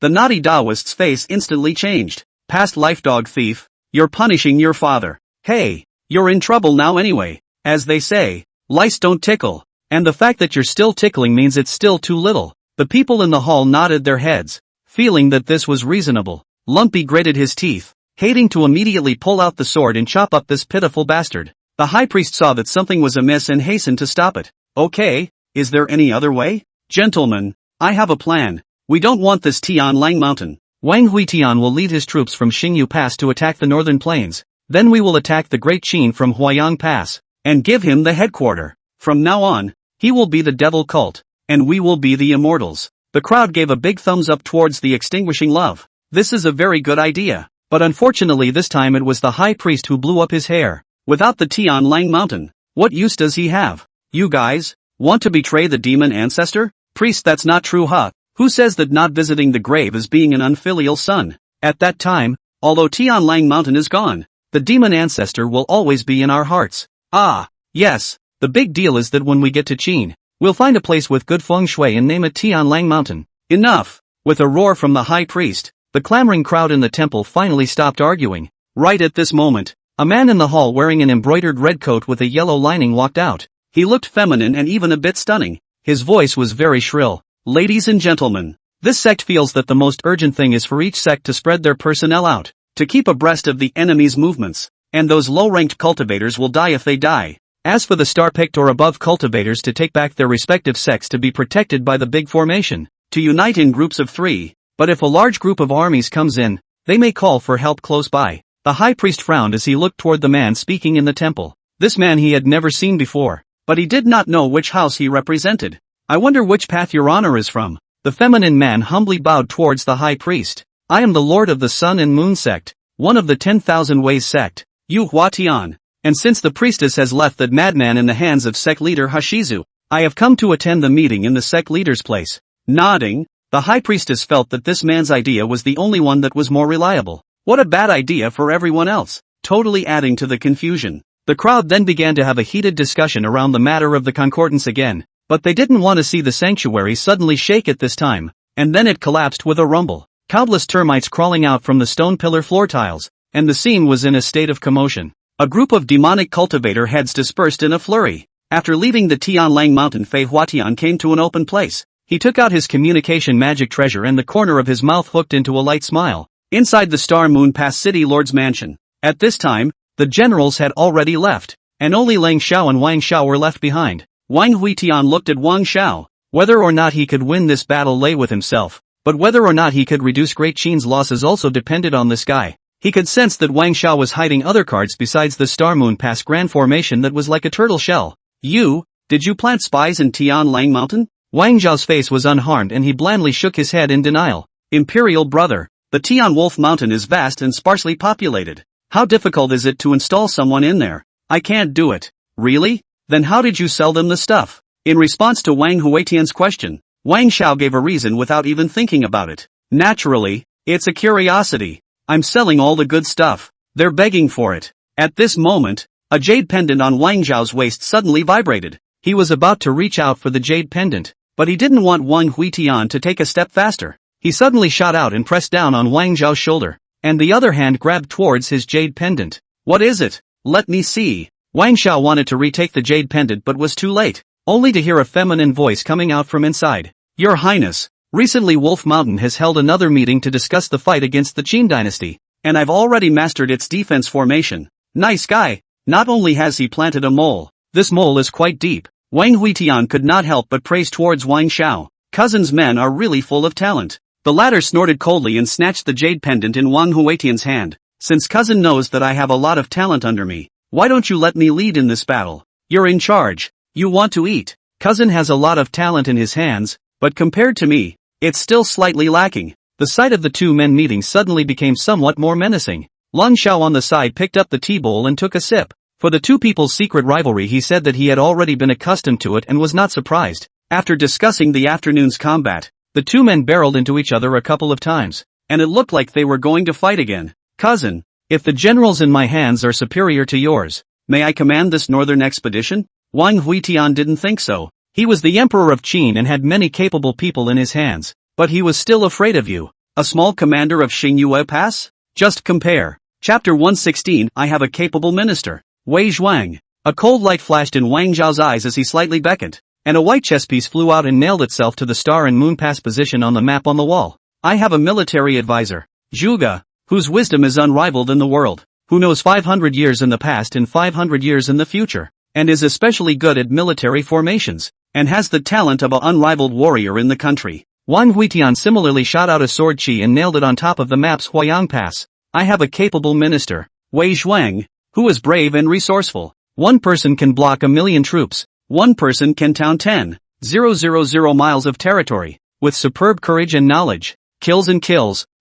The naughty Taoist's face instantly changed. Past life dog thief, you're punishing your father. Hey, you're in trouble now anyway. As they say, lice don't tickle. And the fact that you're still tickling means it's still too little. The people in the hall nodded their heads, feeling that this was reasonable. Lumpy gritted his teeth, hating to immediately pull out the sword and chop up this pitiful bastard. The high priest saw that something was amiss and hastened to stop it. Okay, is there any other way? Gentlemen, I have a plan. We don't want this Tianlang mountain. Wang Huitian will lead his troops from Xingyu Pass to attack the northern plains. Then we will attack the Great Qin from Huayang Pass, and give him the headquarter. From now on, he will be the devil cult, and we will be the immortals. The crowd gave a big thumbs up towards the extinguishing love. This is a very good idea. But unfortunately this time it was the high priest who blew up his hair. Without the Tianlang mountain, what use does he have? You guys, want to betray the demon ancestor? Priest, that's not true, huh? Who says that not visiting the grave is being an unfilial son? At that time, although Tianlang mountain is gone, the demon ancestor will always be in our hearts. Ah, yes, the big deal is that when we get to Qin, we'll find a place with good feng shui and name it Tianlang mountain. Enough! With a roar from the high priest, the clamoring crowd in the temple finally stopped arguing. Right at this moment, a man in the hall wearing an embroidered red coat with a yellow lining walked out. He looked feminine and even a bit stunning. His voice was very shrill. Ladies and gentlemen, this sect feels that the most urgent thing is for each sect to spread their personnel out, to keep abreast of the enemy's movements, and those low-ranked cultivators will die if they die. As for the star-picked or above cultivators to take back their respective sects to be protected by the big formation, to unite in groups of 3. But if a large group of armies comes in, they may call for help close by. The high priest frowned as he looked toward the man speaking in the temple. This man he had never seen before, but he did not know which house he represented. I wonder which path your honor is from. The feminine man humbly bowed towards the high priest. I am the lord of the sun and moon sect, one of the 10,000 ways sect, Yu Huatian. And since the priestess has left that madman in the hands of sect leader Hashizu, I have come to attend the meeting in the sect leader's place. Nodding, the high priestess felt that this man's idea was the only one that was more reliable. What a bad idea for everyone else, totally adding to the confusion. The crowd then began to have a heated discussion around the matter of the concordance again, but they didn't want to see the sanctuary suddenly shake at this time, and then it collapsed with a rumble, countless termites crawling out from the stone pillar floor tiles, and the scene was in a state of commotion. A group of demonic cultivator heads dispersed in a flurry. After leaving the Tianlang mountain, Fei Huatian came to an open place. He took out his communication magic treasure and the corner of his mouth hooked into a light smile. Inside the Star Moon Pass City Lord's mansion. At this time, the generals had already left, and only Lang Xiao and Wang Xiao were left behind. Wang Huitian looked at Wang Xiao. Whether or not he could win this battle lay with himself, but whether or not he could reduce Great Qin's losses also depended on this guy. He could sense that Wang Xiao was hiding other cards besides the Star Moon Pass Grand Formation that was like a turtle shell. Did you plant spies in Tianlang Mountain? Wang Xiao's face was unharmed and he blandly shook his head in denial. Imperial brother, the Tian Wolf Mountain is vast and sparsely populated. How difficult is it to install someone in there? I can't do it. Really? Then how did you sell them the stuff? In response to Wang Huitian's question, Wang Xiao gave a reason without even thinking about it. Naturally, it's a curiosity. I'm selling all the good stuff. They're begging for it. At this moment, a jade pendant on Wang Xiao's waist suddenly vibrated. He was about to reach out for the jade pendant, but he didn't want Wang Huitian to take a step faster. He suddenly shot out and pressed down on Wang Xiao's shoulder, and the other hand grabbed towards his jade pendant. What is it? Let me see. Wang Xiao wanted to retake the jade pendant but was too late, only to hear a feminine voice coming out from inside. Your Highness, recently Wolf Mountain has held another meeting to discuss the fight against the Qin dynasty, and I've already mastered its defense formation. Nice guy. Not only has he planted a mole, this mole is quite deep. Wang Huitian could not help but praise towards Wang Xiao. Cousin's men are really full of talent. The latter snorted coldly and snatched the jade pendant in Wang Huitian's hand. Since cousin knows that I have a lot of talent under me, why don't you let me lead in this battle? You're in charge. You want to eat. Cousin has a lot of talent in his hands, but compared to me, it's still slightly lacking. The sight of the two men meeting suddenly became somewhat more menacing. Lung Xiao on the side picked up the tea bowl and took a sip. For the two people's secret rivalry, he said that he had already been accustomed to it and was not surprised. After discussing the afternoon's combat, the two men barreled into each other a couple of times, and it looked like they were going to fight again. Cousin, if the generals in my hands are superior to yours, may I command this northern expedition? Wang Huitian didn't think so. He was the emperor of Qin and had many capable people in his hands, but he was still afraid of you. A small commander of Xingyue Pass? Just compare. Chapter 116. I have a capable minister. Wei Zhuang. A cold light flashed in Wang Zhao's eyes as he slightly beckoned, and a white chess piece flew out and nailed itself to the Star and Moon Pass position on the map on the wall. I have a military advisor, Zhuge, whose wisdom is unrivaled in the world, who knows 500 years in the past and 500 years in the future, and is especially good at military formations, and has the talent of an unrivaled warrior in the country. Wang Huitian similarly shot out a sword chi and nailed it on top of the map's Huayang Pass. I have a capable minister, Wei Zhuang, who is brave and resourceful. One person can block 1,000,000 troops. One person can town 10,000 miles of territory, with superb courage and knowledge, kills,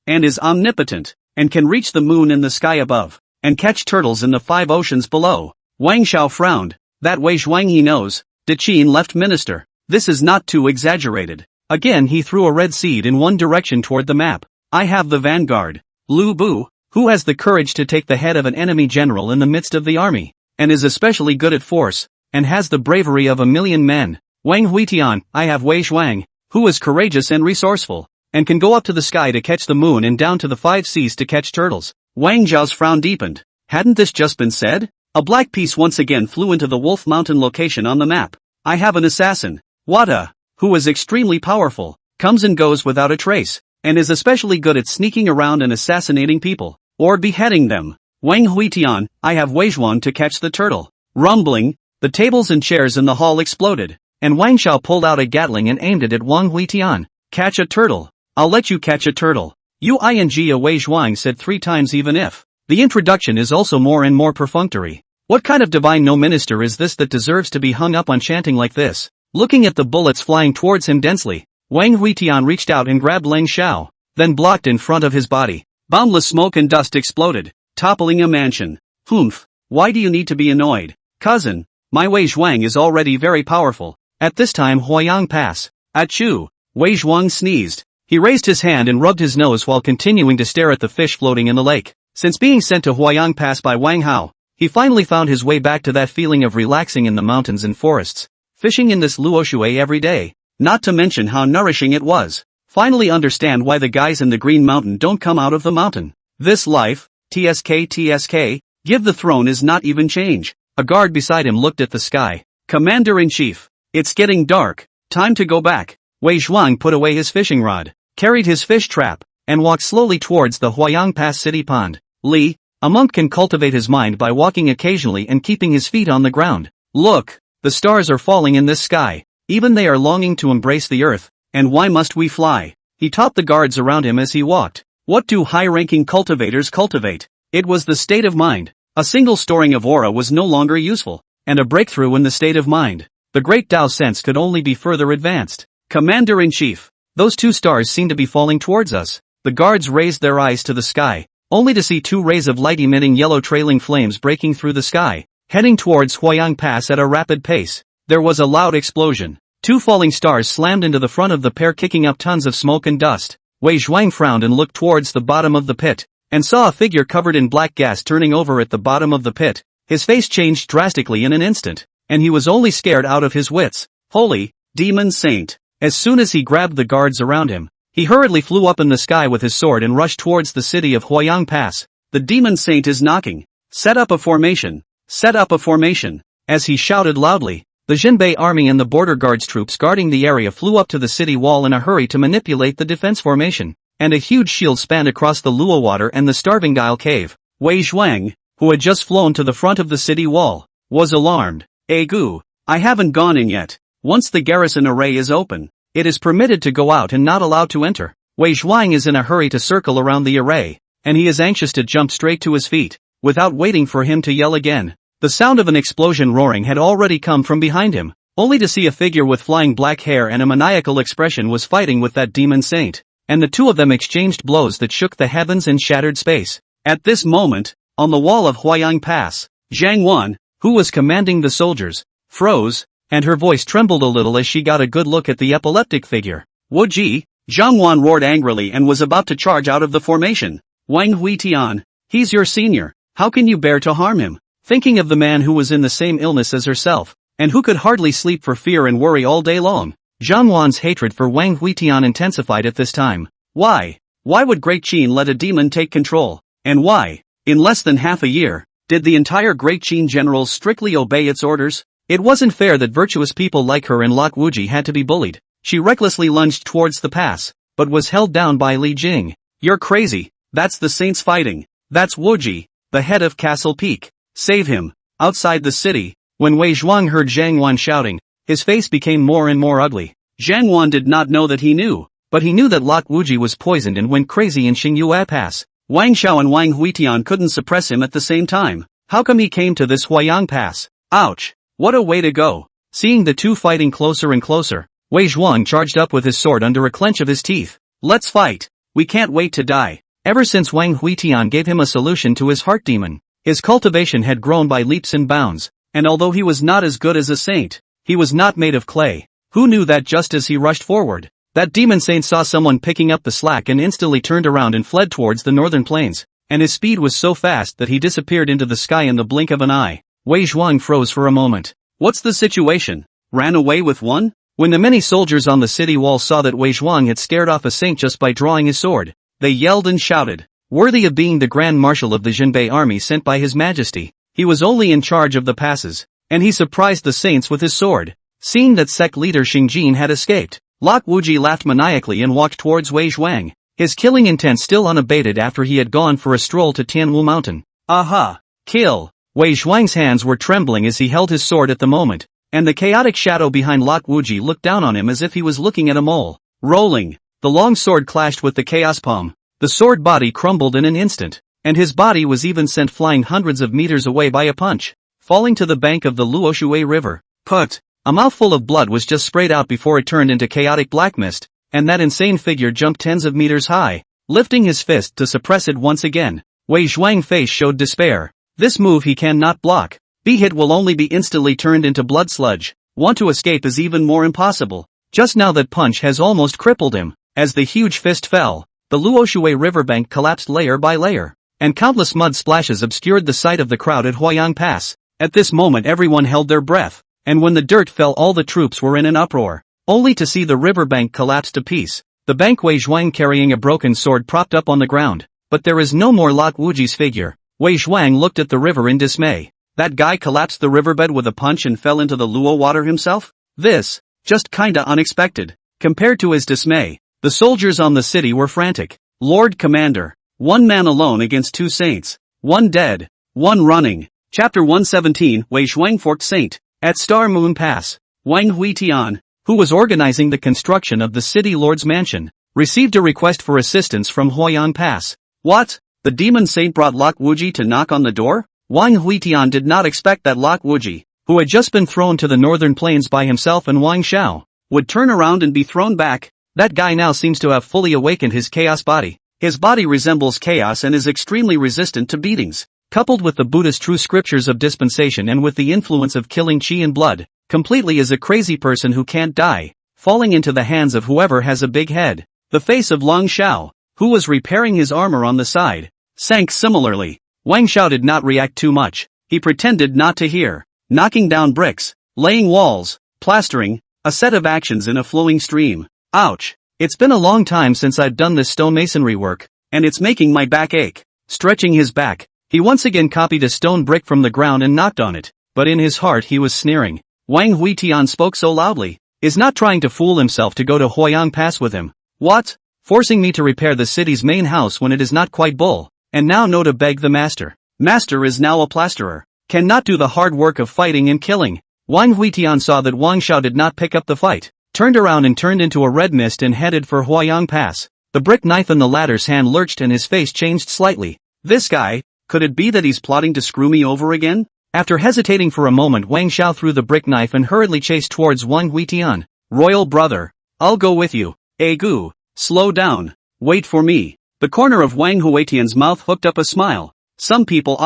and is omnipotent, and can reach the moon in the sky above, and catch turtles in the 5 oceans below. Wang Xiao frowned. That Wei Zhuang he knows, the Qin left minister. This is not too exaggerated. Again he threw a red seed in one direction toward the map. I have the vanguard, Lu Bu, who has the courage to take the head of an enemy general in the midst of the army, and is especially good at force, and has the bravery of 1,000,000 men. Wang Huitian. I have Wei Zhuang, who is courageous and resourceful, and can go up to the sky to catch the moon and down to the 5 seas to catch turtles. Wang Zhao's frown deepened. Hadn't this just been said? A black piece once again flew into the Wolf Mountain location on the map. I have an assassin, Wada, who is extremely powerful, comes and goes without a trace, and is especially good at sneaking around and assassinating people, or beheading them. Wang Huitian. I have Wei Zhuang to catch the turtle. Rumbling, the tables and chairs in the hall exploded, and Wang Xiao pulled out a Gatling and aimed it at Wang Huitian. Catch a turtle. I'll let you catch a turtle. Wei Zhuang said 3 times even if. The introduction is also more and more perfunctory. What kind of divine no minister is this that deserves to be hung up on chanting like this? Looking at the bullets flying towards him densely, Wang Huitian reached out and grabbed Lang Xiao, then blocked in front of his body. Boundless smoke and dust exploded, toppling a mansion. Humph, why do you need to be annoyed? Cousin, my Wei Zhuang is already very powerful. At this time Huayang Pass. Achoo! Wei Zhuang sneezed. He raised his hand and rubbed his nose while continuing to stare at the fish floating in the lake. Since being sent to Huayang Pass by Wang Hao, He finally found his way back to that feeling of relaxing in the mountains and forests, fishing in this luoshui every day, not to mention how nourishing it was. Finally understand why the guys in the Green Mountain don't come out of the mountain. This life, TSK, give the throne is not even change. A guard beside him looked at the sky. Commander-in-Chief, it's getting dark, time to go back. Wei Zhuang put away his fishing rod, carried his fish trap, and walked slowly towards the Huayang Pass city pond. Li, a monk can cultivate his mind by walking occasionally and keeping his feet on the ground. Look, the stars are falling in this sky, even they are longing to embrace the earth, and why must we fly? He taught the guards around him as he walked. What do high-ranking cultivators cultivate? It was the state of mind. A single storing of aura was no longer useful, and a breakthrough in the state of mind. The great Tao sense could only be further advanced. Commander-in-Chief, those two stars seem to be falling towards us. The guards raised their eyes to the sky, only to see two rays of light emitting yellow trailing flames breaking through the sky, heading towards Huayang Pass at a rapid pace. There was a loud explosion. Two falling stars slammed into the front of the pair, kicking up tons of smoke and dust. Wei Zhuang frowned and looked towards the bottom of the pit, and saw a figure covered in black gas turning over at the bottom of the pit. His face changed drastically in an instant, and he was only scared out of his wits. Holy demon saint! As soon as he grabbed the guards around him, he hurriedly flew up in the sky with his sword and rushed towards the city of Huayang Pass. The demon saint is knocking. Set up a formation. Set up a formation. As he shouted loudly, the Jinbei army and the border guards troops guarding the area flew up to the city wall in a hurry to manipulate the defense formation, and a huge shield spanned across the Luo water and the Starving Isle cave. Wei Zhuang, who had just flown to the front of the city wall, was alarmed. Gu, I haven't gone in yet. Once the garrison array is open, it is permitted to go out and not allowed to enter. Wei Zhuang is in a hurry to circle around the array, and he is anxious to jump straight to his feet, without waiting for him to yell again. The sound of an explosion roaring had already come from behind him, only to see a figure with flying black hair and a maniacal expression was fighting with that demon saint, and the two of them exchanged blows that shook the heavens and shattered space. At this moment, on the wall of Huayang Pass, Zhang Wan, who was commanding the soldiers, froze, and her voice trembled a little as she got a good look at the epileptic figure. Wu Ji, Zhang Wan roared angrily and was about to charge out of the formation. Wang Huitian, he's your senior, how can you bear to harm him? Thinking of the man who was in the same illness as herself, and who could hardly sleep for fear and worry all day long, Zhang Wan's hatred for Wang Huitian intensified at this time. Why? Why would Great Qin let a demon take control? And why, in less than half a year, did the entire Great Qin generals strictly obey its orders? It wasn't fair that virtuous people like her and Lok Wuji had to be bullied. She recklessly lunged towards the pass, but was held down by Li Jing. You're crazy, that's the saints fighting. That's Wuji, the head of Castle Peak. Save him. Outside the city, when Wei Zhuang heard Zhang Wan shouting, his face became more and more ugly. Zhang Wan did not know that he knew, but he knew that Lok Wuji was poisoned and went crazy in Xingyue Pass. Wang Xiao and Wang Huitian couldn't suppress him at the same time. How come he came to this Huayang Pass? Ouch! What a way to go! Seeing the two fighting closer and closer, Wei Zhuang charged up with his sword under a clench of his teeth. Let's fight! We can't wait to die. Ever since Wang Huitian gave him a solution to his heart demon, his cultivation had grown by leaps and bounds, and although he was not as good as a saint, he was not made of clay. Who knew that just as he rushed forward, that demon saint saw someone picking up the slack and instantly turned around and fled towards the northern plains, and his speed was so fast that he disappeared into the sky in the blink of an eye. Wei Zhuang froze for a moment. What's the situation? Ran away with one? When the many soldiers on the city wall saw that Wei Zhuang had scared off a saint just by drawing his sword, they yelled and shouted. Worthy of being the Grand Marshal of the Jinbei army sent by His Majesty, he was only in charge of the passes, and he surprised the saints with his sword. Seeing that Sect leader Xingjin had escaped, Lok Wuji laughed maniacally and walked towards Wei Zhuang, his killing intent still unabated after he had gone for a stroll to Tianwu Mountain. Aha! Kill! Wei Zhuang's hands were trembling as he held his sword at the moment, and the chaotic shadow behind Lok Wuji looked down on him as if he was looking at a mole. Rolling, the long sword clashed with the chaos palm. The sword body crumbled in an instant, and his body was even sent flying hundreds of meters away by a punch, falling to the bank of the Luoshui River. Put! A mouthful of blood was just sprayed out before it turned into chaotic black mist, and that insane figure jumped tens of meters high, lifting his fist to suppress it once again. Wei Zhuang's face showed despair. This move he cannot block. Be hit will only be instantly turned into blood sludge. Want to escape is even more impossible. Just now that punch has almost crippled him. As the huge fist fell, the Luoshui riverbank collapsed layer by layer. and countless mud splashes obscured the sight of the crowd at Huayang Pass. At this moment everyone held their breath, and when the dirt fell all the troops were in an uproar, only to see the riverbank collapse to piece. The bank Wei Zhuang carrying a broken sword propped up on the ground, but there is no more Lok Wuji's figure. Wei Zhuang looked at the river in dismay. That guy collapsed the riverbed with a punch and fell into the Luo water himself? This, just kinda unexpected. Compared to his dismay, the soldiers on the city were frantic. Lord Commander, one man alone against two saints, one dead, one running. Chapter 117 Wei Zhuang Forked Saint. At Star Moon Pass, Wang Huitian, who was organizing the construction of the city lord's mansion, received a request for assistance from Huayang Pass. What? The demon saint brought Lok Wuji to knock on the door? Wang Huitian did not expect that Lok Wuji, who had just been thrown to the northern plains by himself and Wang Xiao, would turn around and be thrown back. That guy now seems to have fully awakened his chaos body. His body resembles chaos and is extremely resistant to beatings. Coupled with the Buddhist true scriptures of dispensation and with the influence of killing qi and blood, completely is a crazy person who can't die, falling into the hands of whoever has a big head. The face of Wang Xiao, who was repairing his armor on the side, sank similarly. Wang Xiao did not react too much. He pretended not to hear. Knocking down bricks, laying walls, plastering, a set of actions in a flowing stream. Ouch. It's been a long time since I've done this stonemasonry work, and it's making my back ache. Stretching his back, he once again copied a stone brick from the ground and knocked on it, but in his heart he was sneering. Wang Huitian spoke so loudly, is not trying to fool himself to go to Huayang Pass with him. What? Forcing me to repair the city's main house when it is not quite bull, and now no to beg the master. Master is now a plasterer, cannot do the hard work of fighting and killing. Wang Huitian saw that Wang Xiao did not pick up the fight, turned around and turned into a red mist and headed for Huayang Pass. The brick knife in the latter's hand lurched and his face changed slightly. This guy, could it be that he's plotting to screw me over again? After hesitating for a moment, Wang Xiao threw the brick knife and hurriedly chased towards Wang Huitian. Royal brother, I'll go with you. Gu, slow down. Wait for me. The corner of Wang Huitian's mouth hooked up a smile. Some people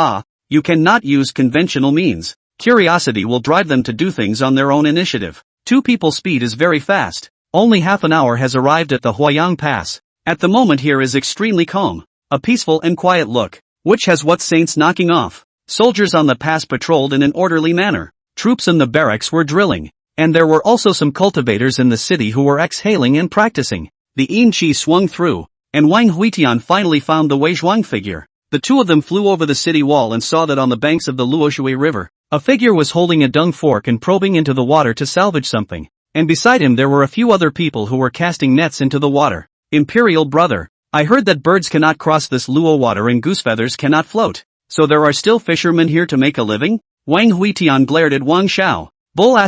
you cannot use conventional means. Curiosity will drive them to do things on their own initiative. Two people's speed is very fast. Only half an hour has arrived at the Huayang Pass. At the moment here is extremely calm. A peaceful and quiet look, which has what saints knocking off. Soldiers on the pass patrolled in an orderly manner. Troops in the barracks were drilling. And there were also some cultivators in the city who were exhaling and practicing. The Yin Qi swung through, and Wang Huitian finally found the Wei Zhuang figure. The two of them flew over the city wall and saw that on the banks of the Luoshui River, a figure was holding a dung fork and probing into the water to salvage something. And beside him there were a few other people who were casting nets into the water. Imperial brother, I heard that birds cannot cross this Luo water and goose feathers cannot float. So there are still fishermen here to make a living? Wang Huitian glared at Wang Xiao. Bull ****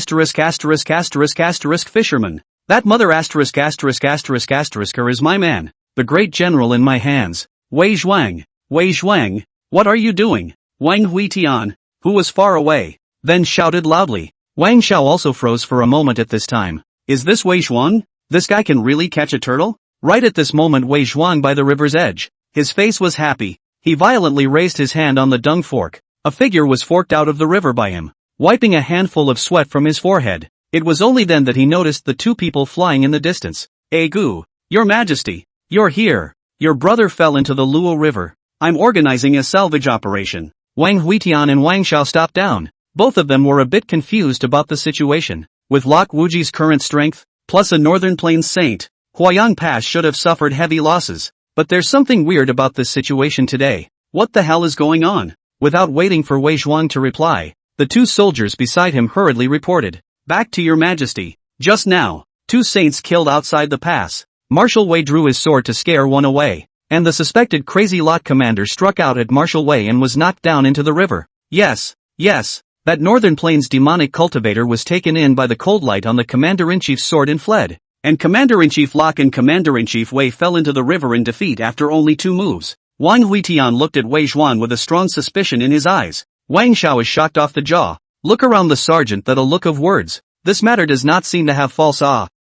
fisherman. That mother **** is my man. The great general in my hands. Wei Zhuang, what are you doing? Wang Huitian, who was far away, then shouted loudly. Wang Xiao also froze for a moment at this time. Is this Wei Zhuang? This guy can really catch a turtle? Right at this moment Wei Zhuang by the river's edge. His face was happy. He violently raised his hand on the dung fork. A figure was forked out of the river by him, wiping a handful of sweat from his forehead. It was only then that he noticed the two people flying in the distance. Gu, Your Majesty, you're here. Your brother fell into the Luo River. I'm organizing a salvage operation. Wang Huitian and Wang Xiao stopped down. Both of them were a bit confused about the situation. With Lok Wuji's current strength, plus a Northern Plains saint, Huayang Pass should have suffered heavy losses. But there's something weird about this situation today. What the hell is going on? Without waiting for Wei Zhuang to reply, the two soldiers beside him hurriedly reported. Back to your majesty. Just now, two saints killed outside the pass. Marshal Wei drew his sword to scare one away, and the suspected crazy lot commander struck out at Marshal Wei and was knocked down into the river. Yes, that Northern Plains demonic cultivator was taken in by the cold light on the Commander-in-Chief's sword and fled. And Commander-in-Chief Lok and Commander-in-Chief Wei fell into the river in defeat after only 2 moves. Wang Huitian looked at Wei Zhuang with a strong suspicion in his eyes. Wang Xiao is shocked off the jaw. Look around the sergeant, that a look of words. This matter does not seem to have false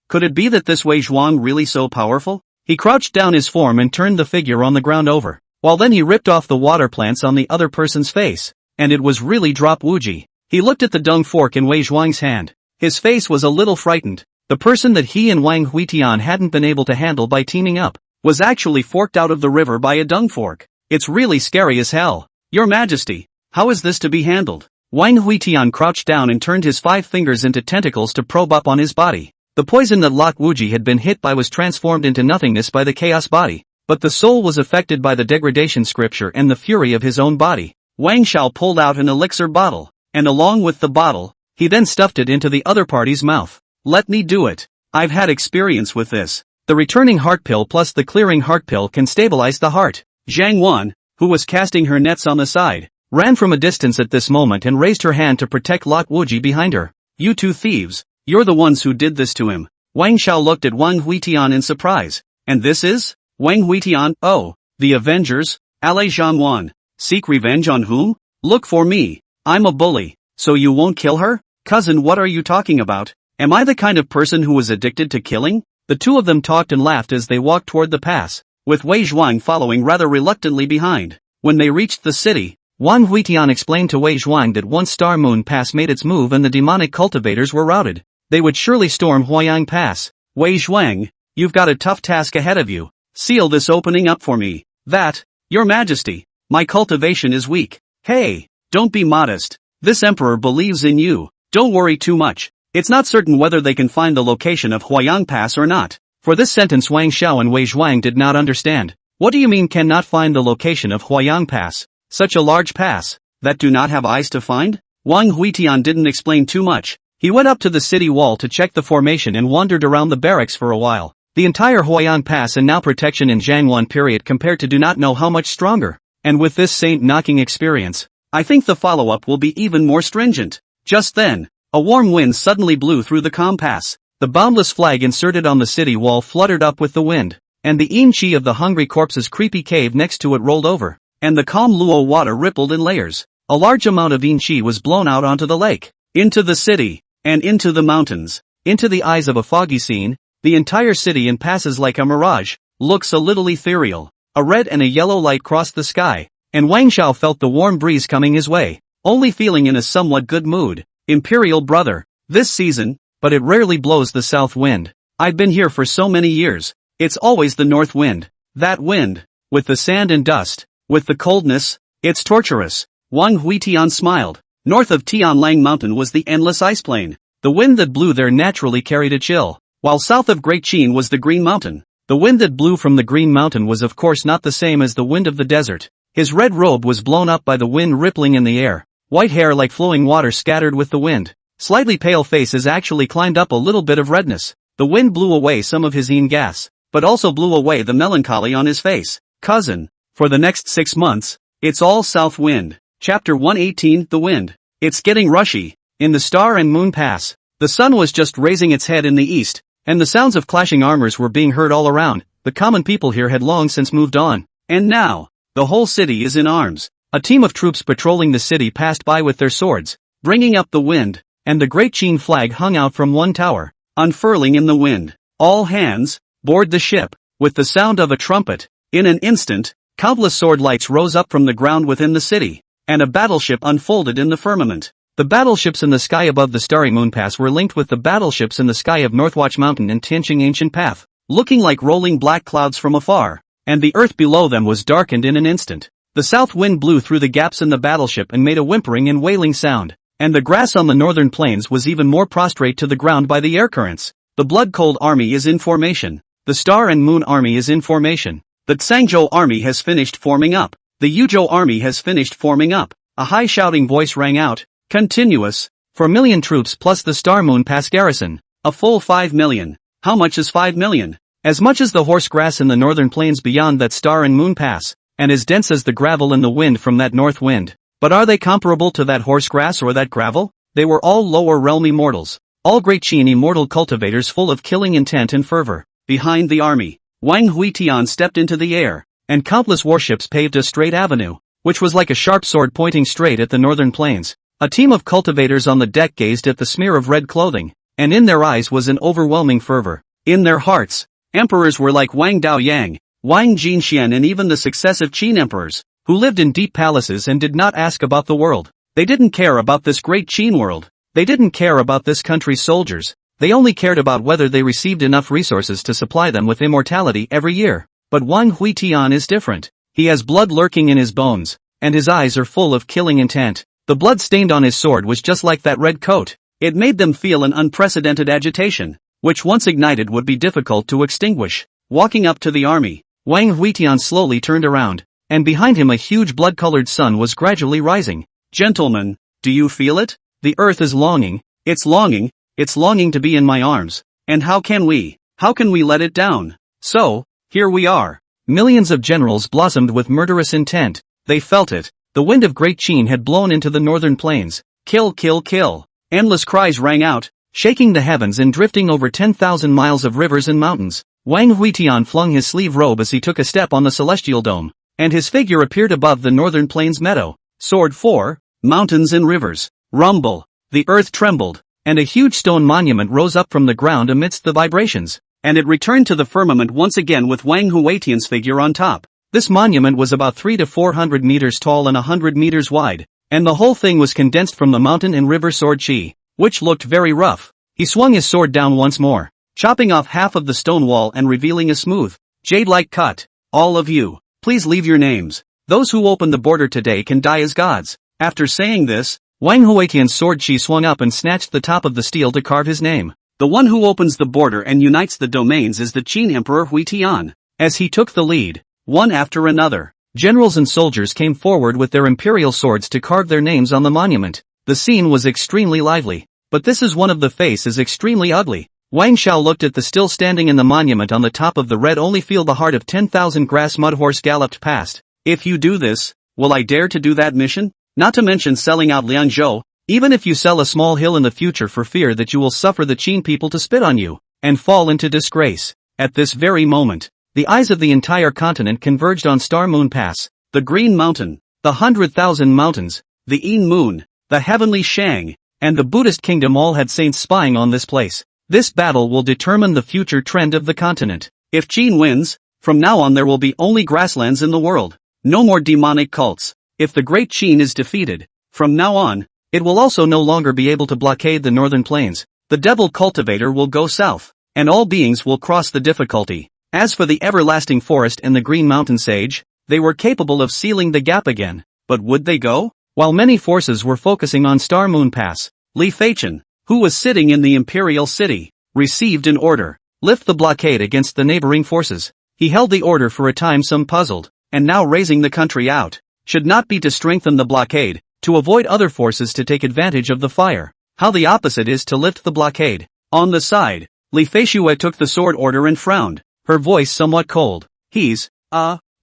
Could it be that this Wei Zhuang really so powerful? He crouched down his form and turned the figure on the ground over. While then he ripped off the water plants on the other person's face. And it was really Drop Wuji. He looked at the dung fork in Wei Zhuang's hand. His face was a little frightened. The person that he and Wang Huitian hadn't been able to handle by teaming up, was actually forked out of the river by a dung fork. It's really scary as hell. Your Majesty, how is this to be handled? Wang Huitian crouched down and turned his 5 fingers into tentacles to probe up on his body. The poison that Lok Wuji had been hit by was transformed into nothingness by the chaos body, but the soul was affected by the degradation scripture and the fury of his own body. Wang Shao pulled out an elixir bottle, and along with the bottle, he then stuffed it into the other party's mouth. Let me do it. I've had experience with this. The returning heart pill plus the clearing heart pill can stabilize the heart. Zhang Wan, who was casting her nets on the side, ran from a distance at this moment and raised her hand to protect Lok Wuji behind her. You two thieves, you're the ones who did this to him. Wang Shao looked at Wang Huitian in surprise. And this is? Wang Huitian, oh, the Avengers? Allez Zhang Wan. Seek revenge on whom? Look for me. I'm a bully. So you won't kill her? Cousin, what are you talking about? Am I the kind of person who was addicted to killing? The two of them talked and laughed as they walked toward the pass, with Wei Zhuang following rather reluctantly behind. When they reached the city, Wang Huitian explained to Wei Zhuang that once Star Moon Pass made its move and the demonic cultivators were routed, they would surely storm Huayang Pass. Wei Zhuang, you've got a tough task ahead of you. Seal this opening up for me. That, Your Majesty, my cultivation is weak. Hey, don't be modest. This emperor believes in you. Don't worry too much. It's not certain whether they can find the location of Huayang Pass or not. For this sentence Wang Shao and Wei Zhuang did not understand. What do you mean cannot find the location of Huayang Pass? Such a large pass, that do not have eyes to find? Wang Huitian didn't explain too much. He went up to the city wall to check the formation and wandered around the barracks for a while. The entire Huayang Pass and now protection in Zhangwan period compared to do not know how much stronger. And with this saint-knocking experience, I think the follow-up will be even more stringent. Just then, a warm wind suddenly blew through the compass. The boundless flag inserted on the city wall fluttered up with the wind, and the Qi of the hungry corpse's creepy cave next to it rolled over, and the calm Luo water rippled in layers. A large amount of Qi was blown out onto the lake, into the city, and into the mountains, into the eyes of a foggy scene. The entire city in passes like a mirage, looks a little ethereal. A red and a yellow light crossed the sky, and Wang Shao felt the warm breeze coming his way, only feeling in a somewhat good mood. Imperial brother, this season, but it rarely blows the south wind. I've been here for so many years. It's always the north wind. That wind, with the sand and dust, with the coldness, it's torturous. Wang Huitian smiled. North of Tianlang Mountain was the endless ice plain. The wind that blew there naturally carried a chill, while south of Great Qin was the Green Mountain. The wind that blew from the Green Mountain was of course not the same as the wind of the desert. His red robe was blown up by the wind rippling in the air. White hair like flowing water scattered with the wind. Slightly pale faces actually climbed up a little bit of redness. The wind blew away some of his yin gas, but also blew away the melancholy on his face. Cousin, for the next 6 months, it's all south wind. Chapter 118, The Wind. It's getting rushy. In the Star and Moon Pass, the sun was just raising its head in the east, and the sounds of clashing armors were being heard all around. The common people here had long since moved on. And now, the whole city is in arms. A team of troops patrolling the city passed by with their swords, bringing up the wind, and the Great Qin flag hung out from one tower, unfurling in the wind. All hands, board the ship. With the sound of a trumpet, in an instant, countless sword lights rose up from the ground within the city, and a battleship unfolded in the firmament. The battleships in the sky above the starry moon pass were linked with the battleships in the sky of Northwatch Mountain and Tianqing Ancient Path, looking like rolling black clouds from afar, and the earth below them was darkened in an instant. The south wind blew through the gaps in the battleship and made a whimpering and wailing sound, and the grass on the northern plains was even more prostrate to the ground by the air currents. The blood-cold army is in formation. The Star and Moon army is in formation. The Tsangzhou army has finished forming up. The Yuzhou army has finished forming up. A high shouting voice rang out. Continuous. 4 million troops plus the Star Moon Pass garrison. A full 5 million. How much is 5 million? As much as the horse grass in the northern plains beyond that Star and Moon Pass, and as dense as the gravel in the wind from that north wind. But are they comparable to that horse grass or that gravel? They were all lower realm immortals. All Great Qin immortal cultivators full of killing intent and fervor. Behind the army, Wang Huitian stepped into the air, and countless warships paved a straight avenue, which was like a sharp sword pointing straight at the northern plains. A team of cultivators on the deck gazed at the smear of red clothing, and in their eyes was an overwhelming fervor. In their hearts, emperors were like Wang Daoyang, Wang Jinxian and even the successive Qin emperors, who lived in deep palaces and did not ask about the world. They didn't care about this great Qin world. They didn't care about this country's soldiers. They only cared about whether they received enough resources to supply them with immortality every year. But Wang Huitian is different. He has blood lurking in his bones, and his eyes are full of killing intent. The blood stained on his sword was just like that red coat. It made them feel an unprecedented agitation, which once ignited would be difficult to extinguish. Walking up to the army, Wang Huitian slowly turned around, and behind him a huge blood-colored sun was gradually rising. Gentlemen, do you feel it? The earth is longing, it's longing to be in my arms. And how can we let it down? So, here we are. Millions of generals blossomed with murderous intent. They felt it. The wind of Great Qin had blown into the northern plains. Kill, kill, kill. Endless cries rang out, shaking the heavens and drifting over 10,000 miles of rivers and mountains. Wang Huitian flung his sleeve robe as he took a step on the celestial dome, and his figure appeared above the northern plains meadow. Sword 4, mountains and rivers. Rumble. The earth trembled, and a huge stone monument rose up from the ground amidst the vibrations, and it returned to the firmament once again with Wang Huitian's figure on top. This monument was about 300 to 400 meters tall and 100 meters wide, and the whole thing was condensed from the mountain and river sword Qi, which looked very rough. He swung his sword down once more, chopping off half of the stone wall and revealing a smooth, jade-like cut. All of you, please leave your names. Those who open the border today can die as gods. After saying this, Wang Huitian's sword Qi swung up and snatched the top of the steel to carve his name. The one who opens the border and unites the domains is the Qin Emperor Huitian. As he took the lead, one after another, generals and soldiers came forward with their imperial swords to carve their names on the monument. The scene was extremely lively, but this is one of the face is extremely ugly. Wang Xiao looked at the still standing in the monument on the top of the red only feel the heart of 10,000 grass mud horse galloped past. If you do this, will I dare to do that mission? Not to mention selling out Liangzhou, even if you sell a small hill in the future for fear that you will suffer the Qin people to spit on you, and fall into disgrace. At this very moment, the eyes of the entire continent converged on Star Moon Pass, the Green Mountain, the 100,000 Mountains, the Yin Moon, the Heavenly Shang, and the Buddhist Kingdom all had saints spying on this place. This battle will determine the future trend of the continent. If Qin wins, from now on there will be only grasslands in the world. No more demonic cults. If the Great Qin is defeated, from now on, it will also no longer be able to blockade the northern plains. The devil cultivator will go south, and all beings will cross the difficulty. As for the everlasting forest and the Green Mountain Sage, they were capable of sealing the gap again. But would they go? While many forces were focusing on Star Moon Pass, Li Feichen, who was sitting in the imperial city, received an order. Lift the blockade against the neighboring forces. He held the order for a time, some puzzled, and now raising the country out. Should not be to strengthen the blockade, to avoid other forces to take advantage of the fire. How the opposite is to lift the blockade. On the side, Li Feishue took the sword order and frowned, her voice somewhat cold. He's,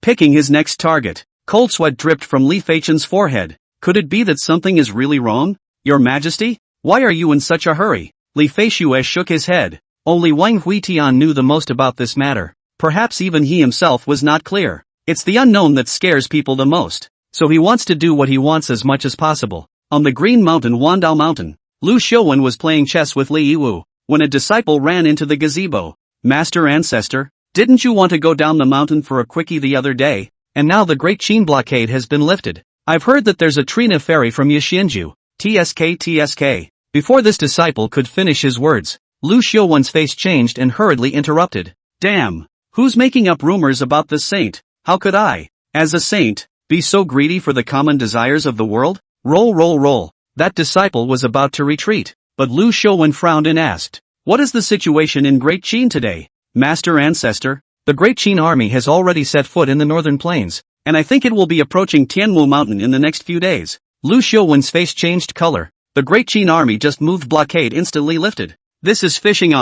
picking his next target. Cold sweat dripped from Li Feichen's forehead. Could it be that something is really wrong? Your Majesty? Why are you in such a hurry? Li Feishue shook his head. Only Wang Huitian knew the most about this matter. Perhaps even he himself was not clear. It's the unknown that scares people the most. So he wants to do what he wants as much as possible. On the Green Mountain, Wandao Mountain, Lu Xiuwen was playing chess with Li Yiwu, when a disciple ran into the gazebo. Master Ancestor, didn't you want to go down the mountain for a quickie the other day? And now the Great Qin blockade has been lifted. I've heard that there's a Trina ferry from Yixinju. TSK. Before this disciple could finish his words, Lu Xiuwen's face changed and hurriedly interrupted. Damn! Who's making up rumors about this saint? How could I, as a saint, be so greedy for the common desires of the world? Roll. That disciple was about to retreat, but Lu Xiuwen frowned and asked, what is the situation in Great Qin today? Master Ancestor, the Great Qin army has already set foot in the northern plains, and I think it will be approaching Tianwu Mountain in the next few days. Lu Xiuwen's face changed color. The Great Qin army just moved, blockade instantly lifted. This is fishing.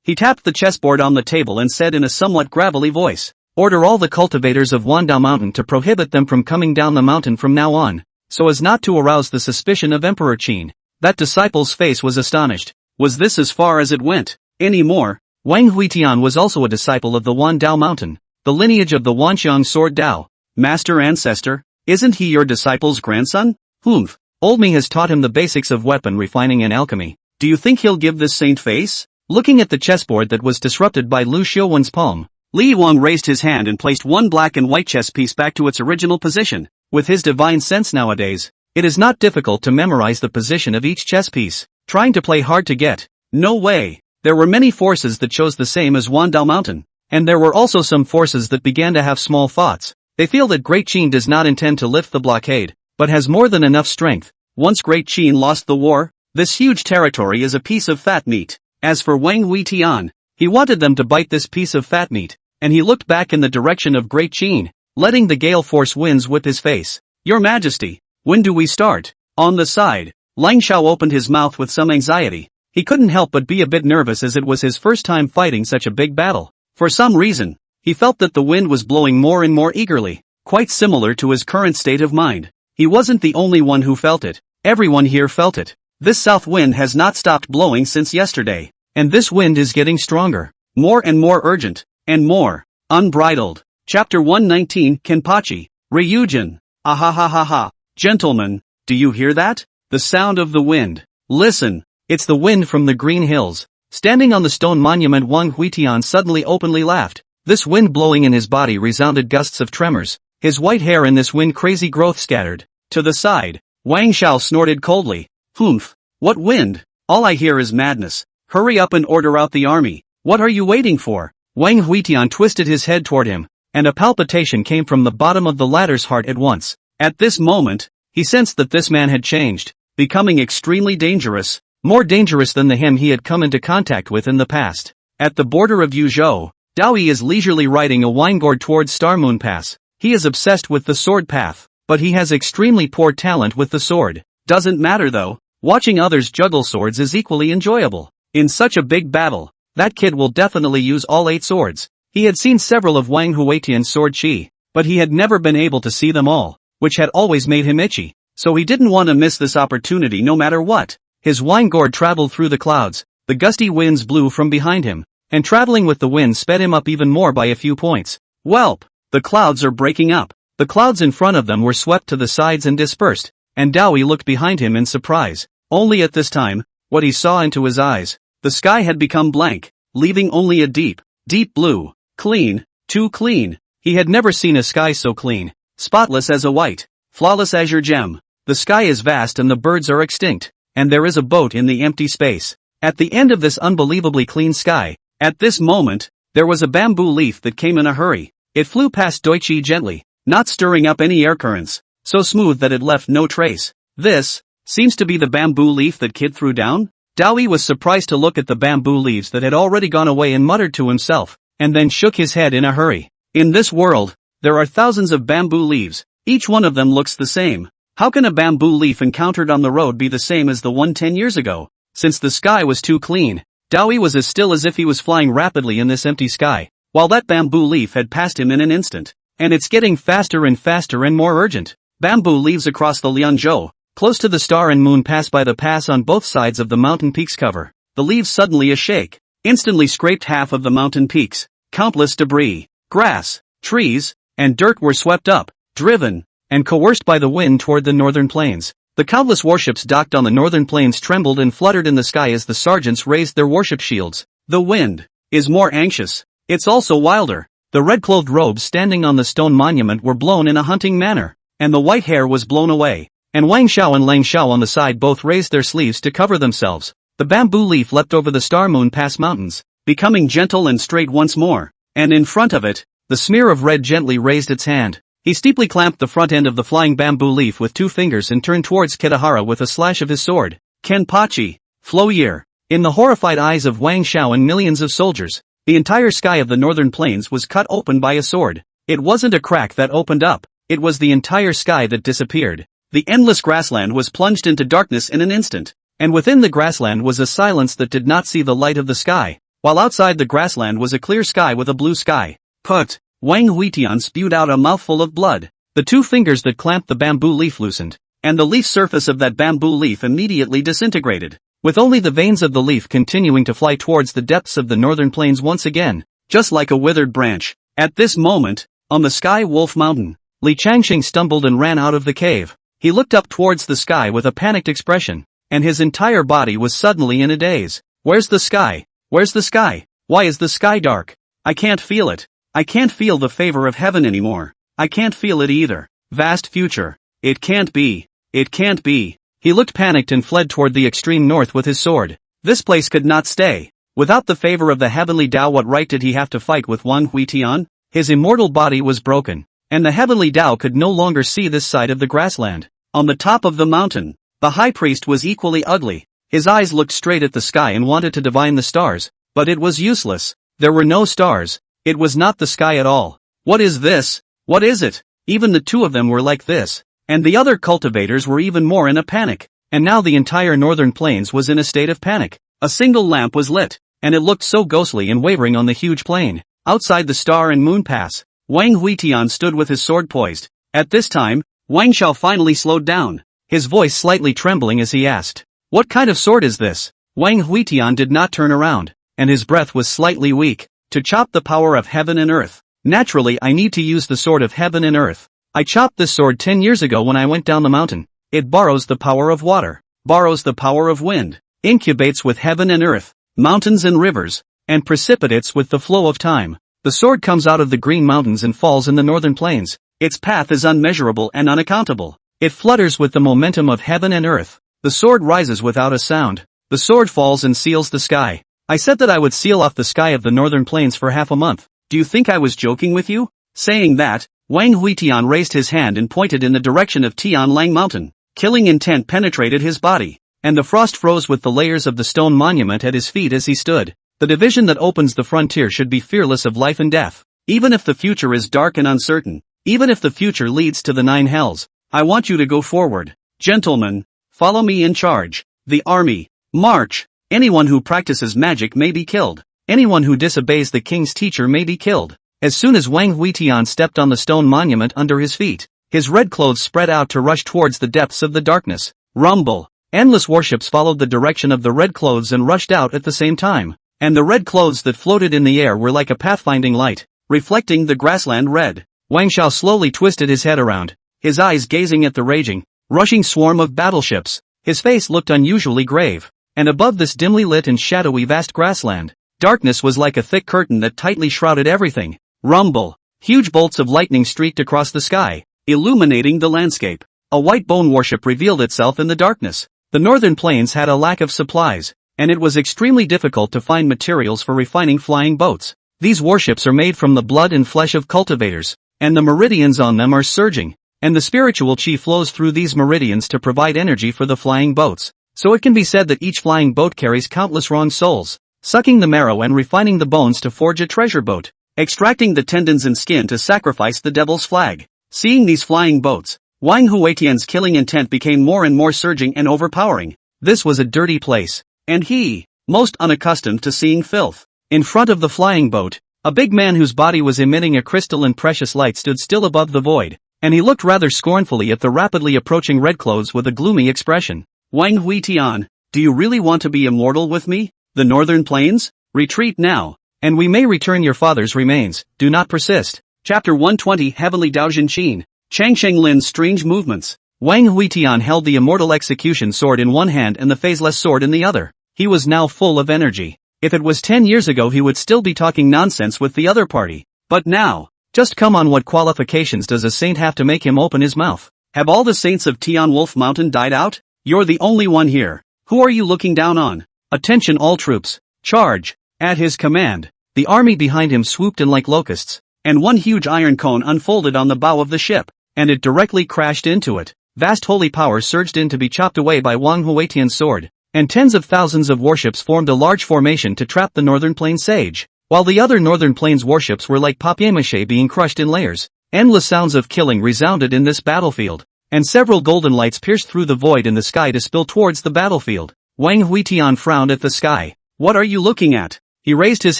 He tapped the chessboard on the table and said in a somewhat gravelly voice, order all the cultivators of Wandao Mountain to prohibit them from coming down the mountain from now on, so as not to arouse the suspicion of Emperor Qin. That disciple's face was astonished. Was this as far as it went? Any more? Wang Huitian was also a disciple of the Wandao Mountain, the lineage of the Wanxiang Sword Dao. Master Ancestor, isn't he your disciple's grandson? Humph. Old me has taught him the basics of weapon refining and alchemy. Do you think he'll give this saint face? Looking at the chessboard that was disrupted by Lu Xiuwen's palm, Li Wang raised his hand and placed one black and white chess piece back to its original position. With his divine sense nowadays, it is not difficult to memorize the position of each chess piece. Trying to play hard to get? No way. There were many forces that chose the same as Wandao Mountain, and there were also some forces that began to have small thoughts. They feel that Great Qin does not intend to lift the blockade, but has more than enough strength. Once Great Qin lost the war, this huge territory is a piece of fat meat. As for Wang Huitian, he wanted them to bite this piece of fat meat, and he looked back in the direction of Great Qin, letting the gale force winds whip his face. Your Majesty, when do we start? On the side, Lang Xiao opened his mouth with some anxiety. He couldn't help but be a bit nervous as it was his first time fighting such a big battle. For some reason, he felt that the wind was blowing more and more eagerly, quite similar to his current state of mind. He wasn't the only one who felt it. Everyone here felt it. This south wind has not stopped blowing since yesterday, and this wind is getting stronger, more and more urgent, and more unbridled. Chapter 119 Kenpachi, Ryujin. Ahahaha. Gentlemen, do you hear that? The sound of the wind. Listen, it's the wind from the Green Hills. Standing on the stone monument, Wang Huitian suddenly openly laughed. This wind blowing in his body resounded gusts of tremors. His white hair in this wind-crazy growth scattered. To the side, Wang Xiao snorted coldly. Humph, what wind? All I hear is madness. Hurry up and order out the army. What are you waiting for? Wang Huitian twisted his head toward him, and a palpitation came from the bottom of the latter's heart at once. At this moment, he sensed that this man had changed, becoming extremely dangerous, more dangerous than the him he had come into contact with in the past. At the border of Yuzhou, Daoyi is leisurely riding a winegourd towards Star Moon Pass. He is obsessed with the sword path, but he has extremely poor talent with the sword. Doesn't matter though, watching others juggle swords is equally enjoyable. In such a big battle, that kid will definitely use all 8 swords. He had seen several of Wang Huitian's sword chi, but he had never been able to see them all, which had always made him itchy, so he didn't want to miss this opportunity no matter what. His winegourd traveled through the clouds, the gusty winds blew from behind him, and traveling with the wind sped him up even more by a few points. Welp! The clouds are breaking up. The clouds in front of them were swept to the sides and dispersed, and Daoyi looked behind him in surprise. Only at this time, what he saw into his eyes, the sky had become blank, leaving only a deep, deep blue. Clean, too clean. He had never seen a sky so clean, spotless as a white, flawless azure gem. The sky is vast and the birds are extinct, and there is a boat in the empty space. At the end of this unbelievably clean sky, at this moment, there was a bamboo leaf that came in a hurry. It flew past Doichi gently, not stirring up any air currents, so smooth that it left no trace. This seems to be the bamboo leaf that kid threw down? Daoyi was surprised to look at the bamboo leaves that had already gone away and muttered to himself, and then shook his head in a hurry. In this world, there are thousands of bamboo leaves, each one of them looks the same. How can a bamboo leaf encountered on the road be the same as the one 10 years ago? Since the sky was too clean, Daoyi was as still as if he was flying rapidly in this empty sky, while that bamboo leaf had passed him in an instant. And it's getting faster and faster and more urgent. Bamboo leaves across the Lianzhou, close to the Star and Moon pass by the pass on both sides of the mountain peaks cover. The leaves suddenly a shake, instantly scraped half of the mountain peaks. Countless debris, grass, trees, and dirt were swept up, driven, and coerced by the wind toward the northern plains. The countless warships docked on the northern plains trembled and fluttered in the sky as the sergeants raised their warship shields. The wind is more anxious. It's also wilder. The red-clothed robes standing on the stone monument were blown in a hunting manner, and the white hair was blown away. And Wang Xiao and Lang Xiao on the side both raised their sleeves to cover themselves. The bamboo leaf leapt over the Star Moon Pass mountains, becoming gentle and straight once more, and in front of it, the smear of red gently raised its hand. He steeply clamped the front end of the flying bamboo leaf with 2 fingers and turned towards Kitahara with a slash of his sword. Kenpachi, flow year. In the horrified eyes of Wang Xiao and millions of soldiers, the entire sky of the northern plains was cut open by a sword. It wasn't a crack that opened up, it was the entire sky that disappeared. The endless grassland was plunged into darkness in an instant, and within the grassland was a silence that did not see the light of the sky, while outside the grassland was a clear sky with a blue sky. Put! Wang Huitian spewed out a mouthful of blood. The 2 fingers that clamped the bamboo leaf loosened, and the leaf surface of that bamboo leaf immediately disintegrated, with only the veins of the leaf continuing to fly towards the depths of the northern plains once again, just like a withered branch. At this moment, on the Sky Wolf Mountain, Li Changxing stumbled and ran out of the cave. He looked up towards the sky with a panicked expression, and his entire body was suddenly in a daze. Where's the sky? Where's the sky? Why is the sky dark? I can't feel it. I can't feel the favor of heaven anymore. I can't feel it either. Vast future. It can't be. It can't be. He looked panicked and fled toward the extreme north with his sword. This place could not stay. Without the favor of the heavenly Tao, what right did he have to fight with Wang Huitian? His immortal body was broken. and the heavenly Tao could no longer see this side of the grassland. On the top of the mountain, the high priest was equally ugly. His eyes looked straight at the sky and wanted to divine the stars, but it was useless. There were no stars. It was not the sky at all. What is this? What is it? Even the two of them were like this. And the other cultivators were even more in a panic. And now the entire northern plains was in a state of panic. A single lamp was lit, and it looked so ghostly and wavering on the huge plain. Outside the star and moon pass, Wang Huitian stood with his sword poised. At this time, Wang Shao finally slowed down, his voice slightly trembling as he asked, "What kind of sword is this?" Wang Huitian did not turn around, and his breath was slightly weak. "To chop the power of heaven and earth. Naturally I need to use the sword of heaven and earth. I chopped this sword 10 years ago when I went down the mountain. It borrows the power of water, borrows the power of wind, incubates with heaven and earth, mountains and rivers, and precipitates with the flow of time. The sword comes out of the green mountains and falls in the northern plains. Its path is unmeasurable and unaccountable. It flutters with the momentum of heaven and earth. The sword rises without a sound. The sword falls and seals the sky. I said that I would seal off the sky of the northern plains for half a month. Do you think I was joking with you?" Saying that, Wang Huitian raised his hand and pointed in the direction of Tianlang Mountain. Killing intent penetrated his body, and the frost froze with the layers of the stone monument at his feet as he stood. The division that opens the frontier should be fearless of life and death. Even if the future is dark and uncertain, even if the future leads to the 9 hells, I want you to go forward. Gentlemen, follow me in charge. The army, march. Anyone who practices magic may be killed. Anyone who disobeys the king's teacher may be killed. As soon as Wang Huitian stepped on the stone monument under his feet, his red clothes spread out to rush towards the depths of the darkness. Rumble. Endless warships followed the direction of the red clothes and rushed out at the same time. And the red clothes that floated in the air were like a pathfinding light, reflecting the grassland red. Wang Shao slowly twisted his head around, his eyes gazing at the raging, rushing swarm of battleships. His face looked unusually grave. And above this dimly lit and shadowy vast grassland, darkness was like a thick curtain that tightly shrouded everything. Rumble. Huge bolts of lightning streaked across the sky, illuminating the landscape. A white bone warship revealed itself in the darkness. The northern plains had a lack of supplies, and it was extremely difficult to find materials for refining flying boats. These warships are made from the blood and flesh of cultivators, and the meridians on them are surging, and the spiritual qi flows through these meridians to provide energy for the flying boats. So it can be said that each flying boat carries countless wrong souls, sucking the marrow and refining the bones to forge a treasure boat, extracting the tendons and skin to sacrifice the devil's flag. Seeing these flying boats, Wang Huitian's killing intent became more and more surging and overpowering. This was a dirty place, and he, most unaccustomed to seeing filth. In front of the flying boat, a big man whose body was emitting a crystal and precious light stood still above the void, and he looked rather scornfully at the rapidly approaching red clothes with a gloomy expression. "Wang Huitian, do you really want to be immortal with me? The northern plains? Retreat now, and we may return your father's remains. Do not persist." Chapter 120 Heavenly Daojin Qin. Chang Shenglin's strange movements. Wang Huitian held the immortal execution sword in one hand and the phaseless sword in the other. He was now full of energy. If it was 10 years ago he would still be talking nonsense with the other party. But now, just come on, what qualifications does a saint have to make him open his mouth? Have all the saints of Tian Wolf Mountain died out? You're the only one here. Who are you looking down on? Attention all troops, charge. At his command, the army behind him swooped in like locusts, and one huge iron cone unfolded on the bow of the ship, and it directly crashed into it. Vast holy power surged in to be chopped away by Wang Huitian's sword, and tens of thousands of warships formed a large formation to trap the northern plains sage, while the other northern plains warships were like papier-mâché being crushed in layers. Endless sounds of killing resounded in this battlefield, and several golden lights pierced through the void in the sky to spill towards the battlefield. Wang Huitian frowned at the sky. What are you looking at? He raised his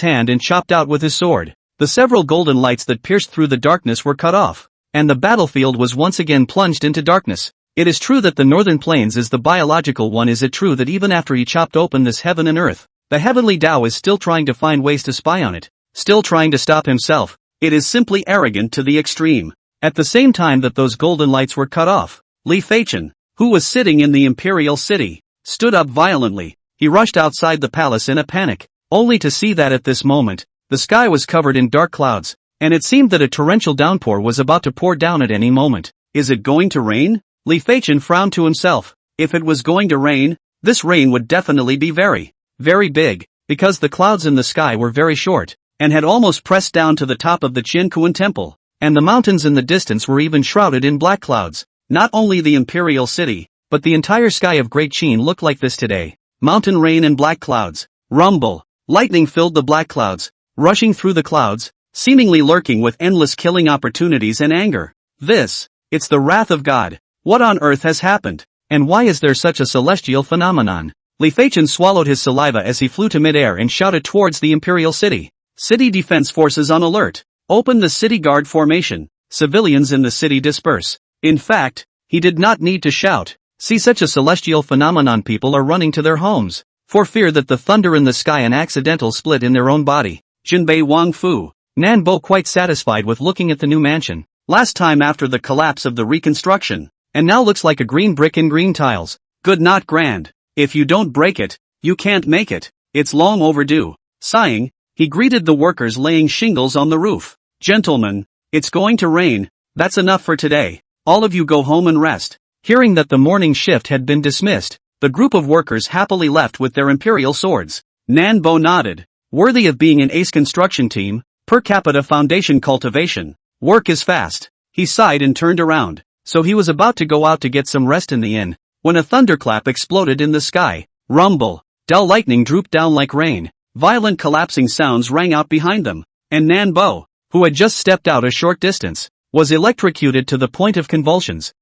hand and chopped out with his sword. The several golden lights that pierced through the darkness were cut off, and the battlefield was once again plunged into darkness. It is true that the northern plains is the biological one. Is it true that even after he chopped open this heaven and earth, the heavenly Tao is still trying to find ways to spy on it, still trying to stop himself? It is simply arrogant to the extreme. At the same time that those golden lights were cut off, Li Feichen, who was sitting in the imperial city, stood up violently. He rushed outside the palace in a panic, only to see that at this moment, the sky was covered in dark clouds, and it seemed that a torrential downpour was about to pour down at any moment. Is it going to rain? Li Feichen frowned to himself. If it was going to rain, this rain would definitely be very, very big, because the clouds in the sky were very short, and had almost pressed down to the top of the Qin Kuan temple. and the mountains in the distance were even shrouded in black clouds. Not only the imperial city, but the entire sky of Great Qin looked like this today. Mountain rain and black clouds. Rumble. Lightning filled the black clouds, rushing through the clouds, seemingly lurking with endless killing opportunities and anger. It's the wrath of God. What on earth has happened? And why is there such a celestial phenomenon? Li Feichen swallowed his saliva as he flew to midair and shouted towards the imperial city. City defense forces on alert. Open the city guard formation. Civilians in the city disperse. In fact, he did not need to shout. See such a celestial phenomenon, people are running to their homes, for fear that the thunder in the sky an accidental split in their own body. Jinbei Wang Fu. Nan Bo quite satisfied with looking at the new mansion. Last time after the collapse of the reconstruction. And now looks like a green brick and green tiles. Good, not grand. If you don't break it, you can't make it. It's long overdue. Sighing, he greeted the workers laying shingles on the roof. Gentlemen, it's going to rain. That's enough for today. All of you go home and rest. Hearing that the morning shift had been dismissed, the group of workers happily left with their imperial swords. Nan Bo nodded. Worthy of being an ace construction team, per capita foundation cultivation. Work is fast. He sighed and turned around. So he was about to go out to get some rest in the inn, when a thunderclap exploded in the sky. Rumble. Dull lightning drooped down like rain. Violent collapsing sounds rang out behind them, and Nan Bo, who had just stepped out a short distance, was electrocuted to the point of convulsions.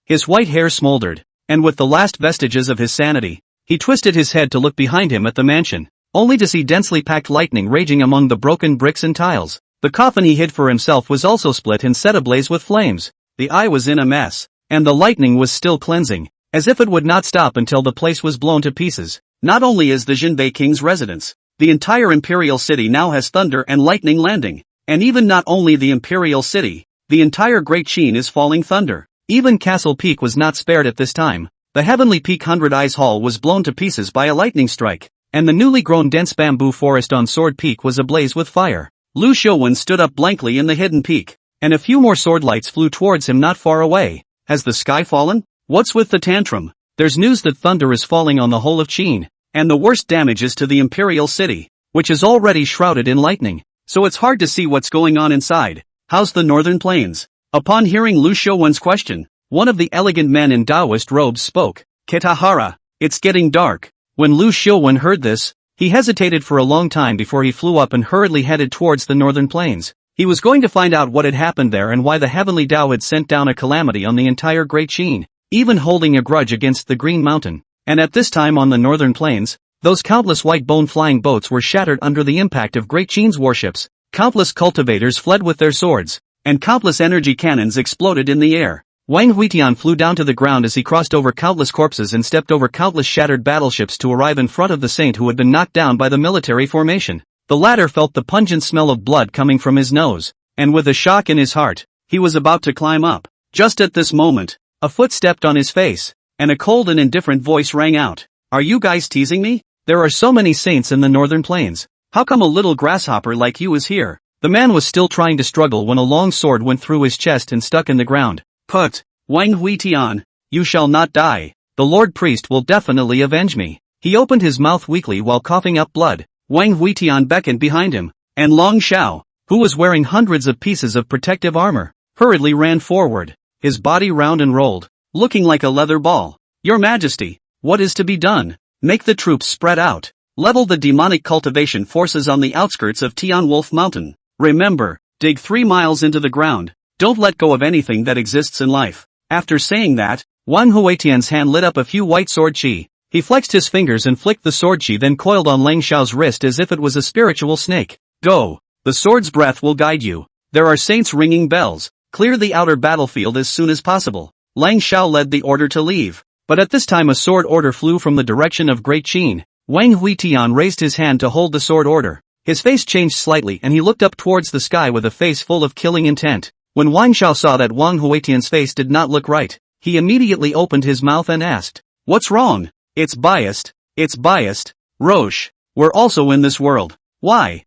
His white hair smoldered, and with the last vestiges of his sanity, he twisted his head to look behind him at the mansion, only to see densely packed lightning raging among the broken bricks and tiles. The coffin he hid for himself was also split and set ablaze with flames. The eye was in a mess, and the lightning was still cleansing, as if it would not stop until the place was blown to pieces. Not only is the Jinbei King's residence, the entire imperial city now has thunder and lightning landing, and even not only the imperial city, the entire Great Qin is falling thunder. Even Castle Peak was not spared at this time. The heavenly Peak 100 Eyes Hall was blown to pieces by a lightning strike, and the newly grown dense bamboo forest on Sword Peak was ablaze with fire. Lu Xiuwen stood up blankly in the hidden peak, and a few more sword lights flew towards him not far away. Has the sky fallen? What's with the tantrum? There's news that thunder is falling on the whole of Qin, and the worst damage is to the imperial city, which is already shrouded in lightning, so it's hard to see what's going on inside. How's the northern plains? Upon hearing Lu Xiuwen's question, one of the elegant men in Taoist robes spoke. Kitahara, it's getting dark. When Lu Xiuwen heard this, he hesitated for a long time before he flew up and hurriedly headed towards the northern plains. He was going to find out what had happened there and why the heavenly Tao had sent down a calamity on the entire Great Qin, even holding a grudge against the Green Mountain. And at this time on the northern plains, those countless white bone flying boats were shattered under the impact of Great Qin's warships. Countless cultivators fled with their swords, and countless energy cannons exploded in the air. Wang Huitian flew down to the ground as he crossed over countless corpses and stepped over countless shattered battleships to arrive in front of the saint who had been knocked down by the military formation. The latter felt the pungent smell of blood coming from his nose, and with a shock in his heart, he was about to climb up. Just at this moment, a foot stepped on his face, and a cold and indifferent voice rang out. Are you guys teasing me? There are so many saints in the northern plains. How come a little grasshopper like you is here? The man was still trying to struggle when a long sword went through his chest and stuck in the ground. Put, Wang Huitian, you shall not die. The Lord Priest will definitely avenge me. He opened his mouth weakly while coughing up blood. Wang Huitian beckoned behind him, and Long Xiao, who was wearing hundreds of pieces of protective armor, hurriedly ran forward, his body round and rolled, looking like a leather ball. Your Majesty, what is to be done? Make the troops spread out. Level the demonic cultivation forces on the outskirts of Tian Wolf Mountain. Remember, dig 3 miles into the ground. Don't let go of anything that exists in life. After saying that, Wang Huitian's hand lit up a few white sword qi. He flexed his fingers and flicked the sword qi, then coiled on Lang Xiao's wrist as if it was a spiritual snake. Go. The sword's breath will guide you. There are saints ringing bells. Clear the outer battlefield as soon as possible. Lang Xiao led the order to leave. But at this time a sword order flew from the direction of Great Qin. Wang Huitian raised his hand to hold the sword order. His face changed slightly and he looked up towards the sky with a face full of killing intent. When Wang Xiao saw that Wang Huitian's face did not look right, he immediately opened his mouth and asked, "What's wrong?" It's biased. Roche, we're also in this world. Why?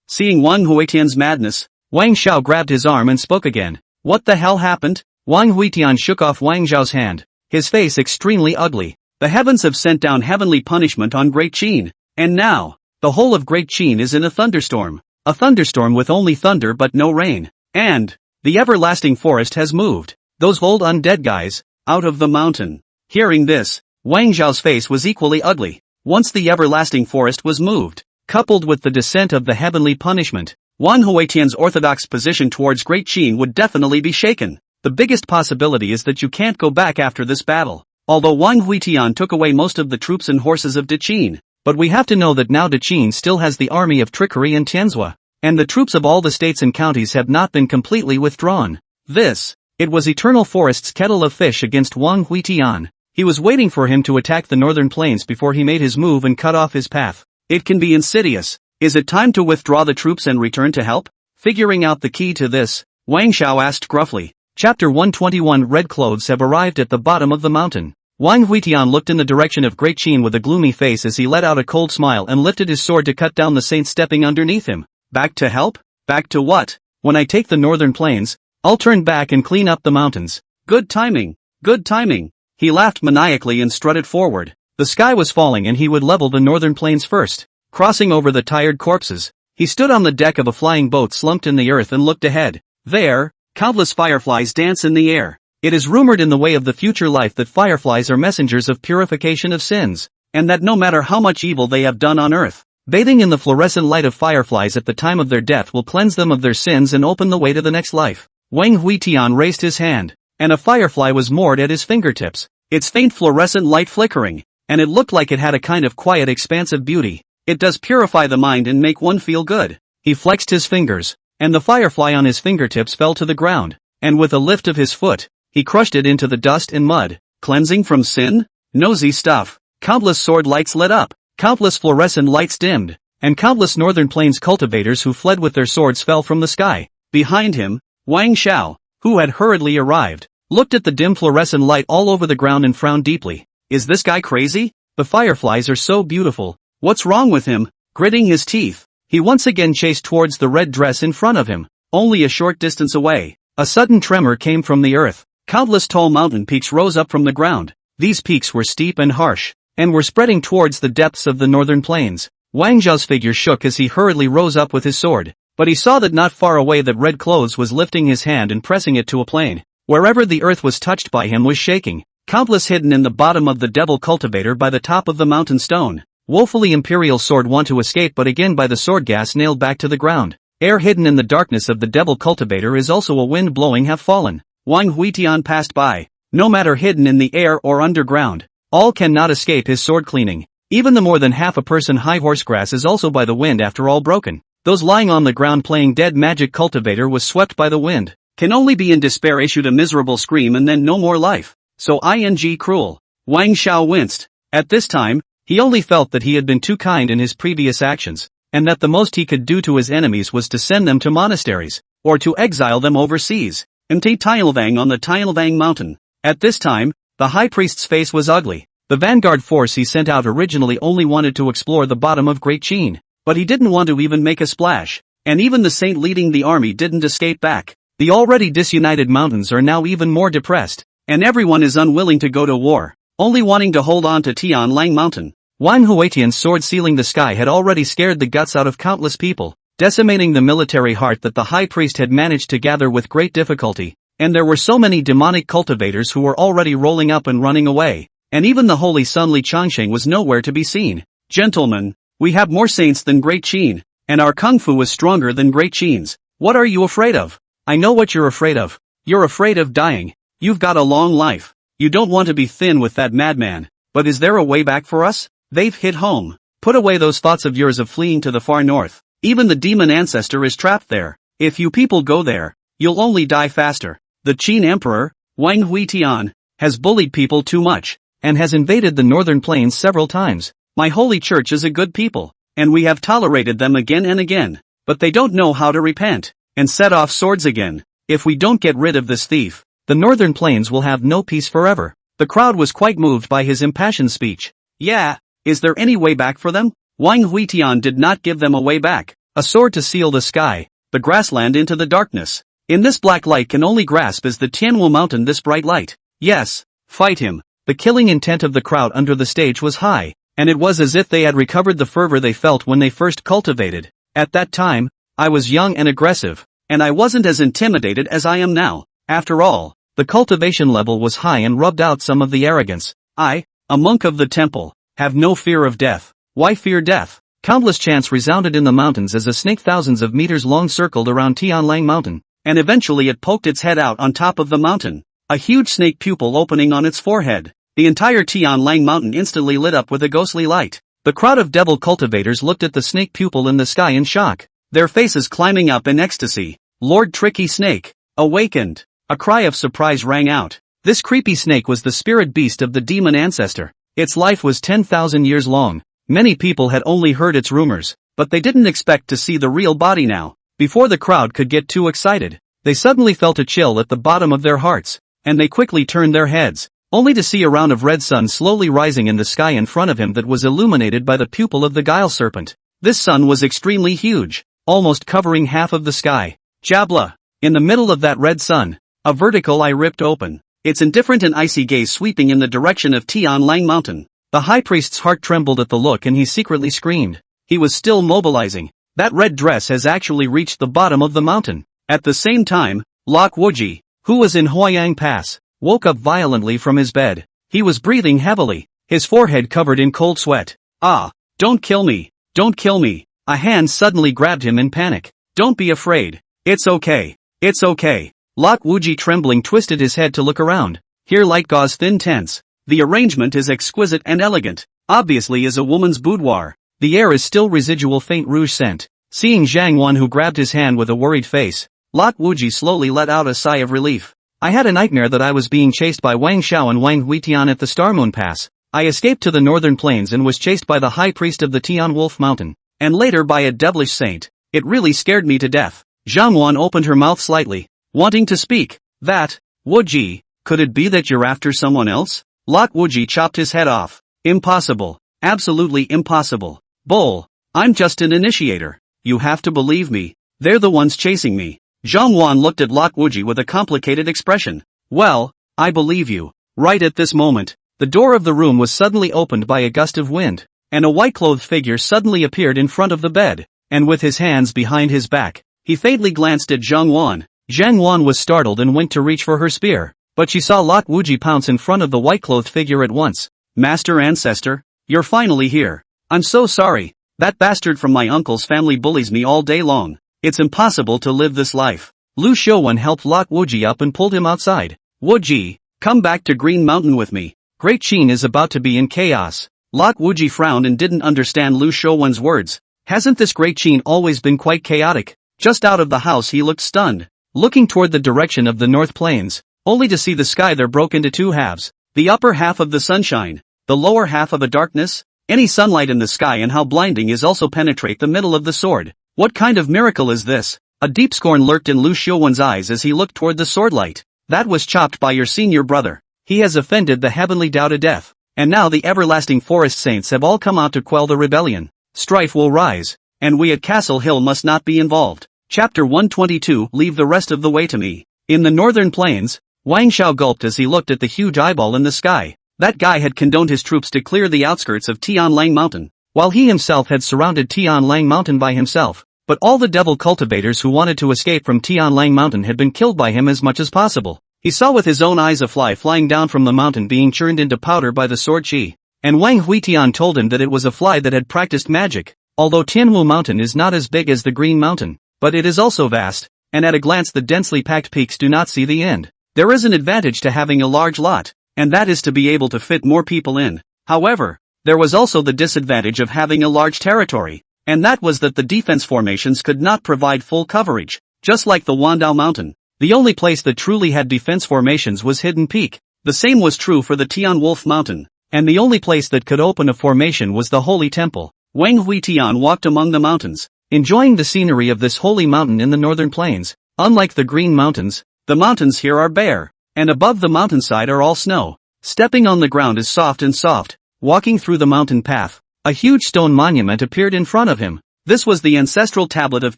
Seeing Wang Huitian's madness, Wang Xiao grabbed his arm and spoke again. What the hell happened? Wang Huitian shook off Wang Xiao's hand, his face extremely ugly. The heavens have sent down heavenly punishment on Great Qin, and now, the whole of Great Qin is in a thunderstorm. A thunderstorm with only thunder but no rain. And the everlasting forest has moved. Those old undead guys, out of the mountain. Hearing this, Wang Zhao's face was equally ugly. Once the everlasting forest was moved, coupled with the descent of the heavenly punishment, Wang Huitian's orthodox position towards Great Qin would definitely be shaken. The biggest possibility is that you can't go back after this battle. Although Wang Huitian took away most of the troops and horses of Deqin, but we have to know that now Deqin still has the army of trickery and Tianzhua, and the troops of all the states and counties have not been completely withdrawn. It was Eternal Forest's kettle of fish against Wang Huitian. He was waiting for him to attack the northern plains before he made his move and cut off his path. It can be insidious. Is it time to withdraw the troops and return to help? Figuring out the key to this, Wang Zhao asked gruffly. Chapter 121. Red clothes have arrived at the bottom of the mountain. Wang Huitian looked in the direction of Great Qin with a gloomy face as he let out a cold smile and lifted his sword to cut down the saint stepping underneath him. Back to help? Back to what? When I take the northern plains, I'll turn back and clean up the mountains. Good timing. Good timing. He laughed maniacally and strutted forward. The sky was falling and he would level the northern plains first. Crossing over the tired corpses, he stood on the deck of a flying boat slumped in the earth and looked ahead. There, countless fireflies dance in the air. It is rumored in the way of the future life that fireflies are messengers of purification of sins, and that no matter how much evil they have done on earth, bathing in the fluorescent light of fireflies at the time of their death will cleanse them of their sins and open the way to the next life. Wang Huitian raised his hand, and a firefly was moored at his fingertips, its faint fluorescent light flickering, and it looked like it had a kind of quiet expansive beauty. It does purify the mind and make one feel good. He flexed his fingers, and the firefly on his fingertips fell to the ground, and with a lift of his foot, he crushed it into the dust and mud. Cleansing from sin? Nosy stuff. Countless sword lights lit up, countless fluorescent lights dimmed, and countless northern plains cultivators who fled with their swords fell from the sky. Behind him, Wang Zhao, who had hurriedly arrived, looked at the dim fluorescent light all over the ground and frowned deeply. Is this guy crazy? The fireflies are so beautiful. What's wrong with him? Gritting his teeth, he once again chased towards the red dress in front of him. Only a short distance away, a sudden tremor came from the earth. Countless tall mountain peaks rose up from the ground. These peaks were steep and harsh, and were spreading towards the depths of the northern plains. Wang Zhao's figure shook as he hurriedly rose up with his sword, but he saw that not far away that Red Clothes was lifting his hand and pressing it to a plane. Wherever the earth was touched by him was shaking. Countless hidden in the bottom of the devil cultivator by the top of the mountain stone. Woefully imperial sword want to escape but again by the sword gas nailed back to the ground. Air hidden in the darkness of the devil cultivator is also a wind blowing have fallen. Wang Huitian passed by. No matter hidden in the air or underground, all cannot escape his sword cleaning. Even the more than half a person high horse grass is also by the wind after all broken. Those lying on the ground playing dead magic cultivator was swept by the wind. Can only be in despair issued a miserable scream and then no more life. So ing cruel. Wang Zhao winced. At this time, he only felt that he had been too kind in his previous actions, and that the most he could do to his enemies was to send them to monasteries, or to exile them overseas. Mte Tianlvang on the Tianlvang mountain. At this time, the high priest's face was ugly. The vanguard force he sent out originally only wanted to explore the bottom of Great Qin, but he didn't want to even make a splash, and even the saint leading the army didn't escape back. The already disunited mountains are now even more depressed, and everyone is unwilling to go to war, only wanting to hold on to Tianlang mountain. Wang Huitian's sword sealing the sky had already scared the guts out of countless people, decimating the military heart that the high priest had managed to gather with great difficulty, and there were so many demonic cultivators who were already rolling up and running away, and even the holy son Li Changsheng was nowhere to be seen. Gentlemen, we have more saints than Great Qin, and our kung fu is stronger than Great Qin's. What are you afraid of? I know what you're afraid of. You're afraid of dying. You've got a long life. You don't want to be thin with that madman. But is there a way back for us? They've hit home. Put away those thoughts of yours of fleeing to the far north. Even the demon ancestor is trapped there. If you people go there, you'll only die faster. The Qin emperor, Wang Huitian, has bullied people too much, and has invaded the northern plains several times. My holy church is a good people, and we have tolerated them again and again, but they don't know how to repent, and set off swords again. If we don't get rid of this thief, the northern plains will have no peace forever. The crowd was quite moved by his impassioned speech. Yeah, is there any way back for them? Wang Huitian did not give them a way back. A sword to seal the sky, the grassland into the darkness. In this black light can only grasp as the Tianwu mountain this bright light. Yes, fight him. The killing intent of the crowd under the stage was high, and it was as if they had recovered the fervor they felt when they first cultivated. At that time, I was young and aggressive, and I wasn't as intimidated as I am now. After all, the cultivation level was high and rubbed out some of the arrogance. I, a monk of the temple, have no fear of death. Why fear death? Countless chants resounded in the mountains as a snake thousands of meters long circled around Tianlang Mountain, and eventually it poked its head out on top of the mountain, a huge snake pupil opening on its forehead. The entire Tianlang Mountain instantly lit up with a ghostly light. The crowd of devil cultivators looked at the snake pupil in the sky in shock, their faces climbing up in ecstasy. Lord Tricky Snake, awakened! A cry of surprise rang out. This creepy snake was the spirit beast of the demon ancestor. Its life was 10,000 years long. Many people had only heard its rumors, but they didn't expect to see the real body now. Before the crowd could get too excited, they suddenly felt a chill at the bottom of their hearts, and they quickly turned their heads, only to see a round of red sun slowly rising in the sky in front of him that was illuminated by the pupil of the guile serpent. This sun was extremely huge, almost covering half of the sky. Jabla! In the middle of that red sun, a vertical eye ripped open, its indifferent and icy gaze sweeping in the direction of Tianlang Mountain. The high priest's heart trembled at the look and he secretly screamed. He was still mobilizing. That red dress has actually reached the bottom of the mountain. At the same time, Lok Wuji, who was in Huayang Pass, woke up violently from his bed. He was breathing heavily, his forehead covered in cold sweat. Ah! Don't kill me! Don't kill me! A hand suddenly grabbed him in panic. Don't be afraid. It's okay. It's okay. Lok Wuji trembling twisted his head to look around. Here light gauze thin tense. The arrangement is exquisite and elegant. Obviously is a woman's boudoir. The air is still residual faint rouge scent. Seeing Zhang Wan who grabbed his hand with a worried face, Lok Wuji slowly let out a sigh of relief. I had a nightmare that I was being chased by Wang Xiao and Wang Huitian at the Star Moon Pass. I escaped to the northern plains and was chased by the high priest of the Tian Wolf Mountain, and later by a devilish saint. It really scared me to death. Zhang Wan opened her mouth slightly, wanting to speak. That, Wuji, could it be that you're after someone else? Lok Wuji chopped his head off. Impossible. Absolutely impossible. Bull. I'm just an initiator. You have to believe me. They're the ones chasing me. Zhang Wan looked at Lok Wuji with a complicated expression. Well, I believe you. Right at this moment, the door of the room was suddenly opened by a gust of wind, and a white-clothed figure suddenly appeared in front of the bed, and with his hands behind his back, he faintly glanced at Zhang Wan. Zhang Wan was startled and went to reach for her spear, but she saw Lok Wuji pounce in front of the white-clothed figure at once. Master Ancestor, you're finally here. I'm so sorry. That bastard from my uncle's family bullies me all day long. It's impossible to live this life. Lu Shouwen helped Lok Wuji up and pulled him outside. Wuji, come back to Green Mountain with me. Great Qin is about to be in chaos. Lok Wuji frowned and didn't understand Lu Shouwen's words. Hasn't this Great Qin always been quite chaotic? Just out of the house he looked stunned, looking toward the direction of the North Plains, only to see the sky there broke into two halves. The upper half of the sunshine, the lower half of a darkness. Any sunlight in the sky and how blinding is also penetrate the middle of the sword. What kind of miracle is this? A deep scorn lurked in Lu Shouwen's eyes as he looked toward the swordlight. That was chopped by your senior brother. He has offended the heavenly Tao to death, and now the everlasting forest saints have all come out to quell the rebellion. Strife will rise, and we at Castle Hill must not be involved. Chapter 122. Leave the rest of the way to me. In the northern plains, Wang Xiao gulped as he looked at the huge eyeball in the sky. That guy had condoned his troops to clear the outskirts of Tianlang Mountain, while he himself had surrounded Tianlang Mountain by himself. But all the devil cultivators who wanted to escape from Tianlang Mountain had been killed by him as much as possible. He saw with his own eyes a fly flying down from the mountain being churned into powder by the sword Qi, and Wang Huitian told him that it was a fly that had practiced magic. Although Tianwu Mountain is not as big as the Green Mountain, but it is also vast, and at a glance the densely packed peaks do not see the end. There is an advantage to having a large lot, and that is to be able to fit more people in. However, there was also the disadvantage of having a large territory, and that was that the defense formations could not provide full coverage. Just like the Wandao Mountain, the only place that truly had defense formations was Hidden Peak. The same was true for the Tian Wolf Mountain, and the only place that could open a formation was the Holy Temple. Wang Huitian walked among the mountains, enjoying the scenery of this holy mountain in the northern plains. Unlike the Green Mountains, the mountains here are bare, and above the mountainside are all snow. Stepping on the ground is soft and soft. Walking through the mountain path, a huge stone monument appeared in front of him. This was the ancestral tablet of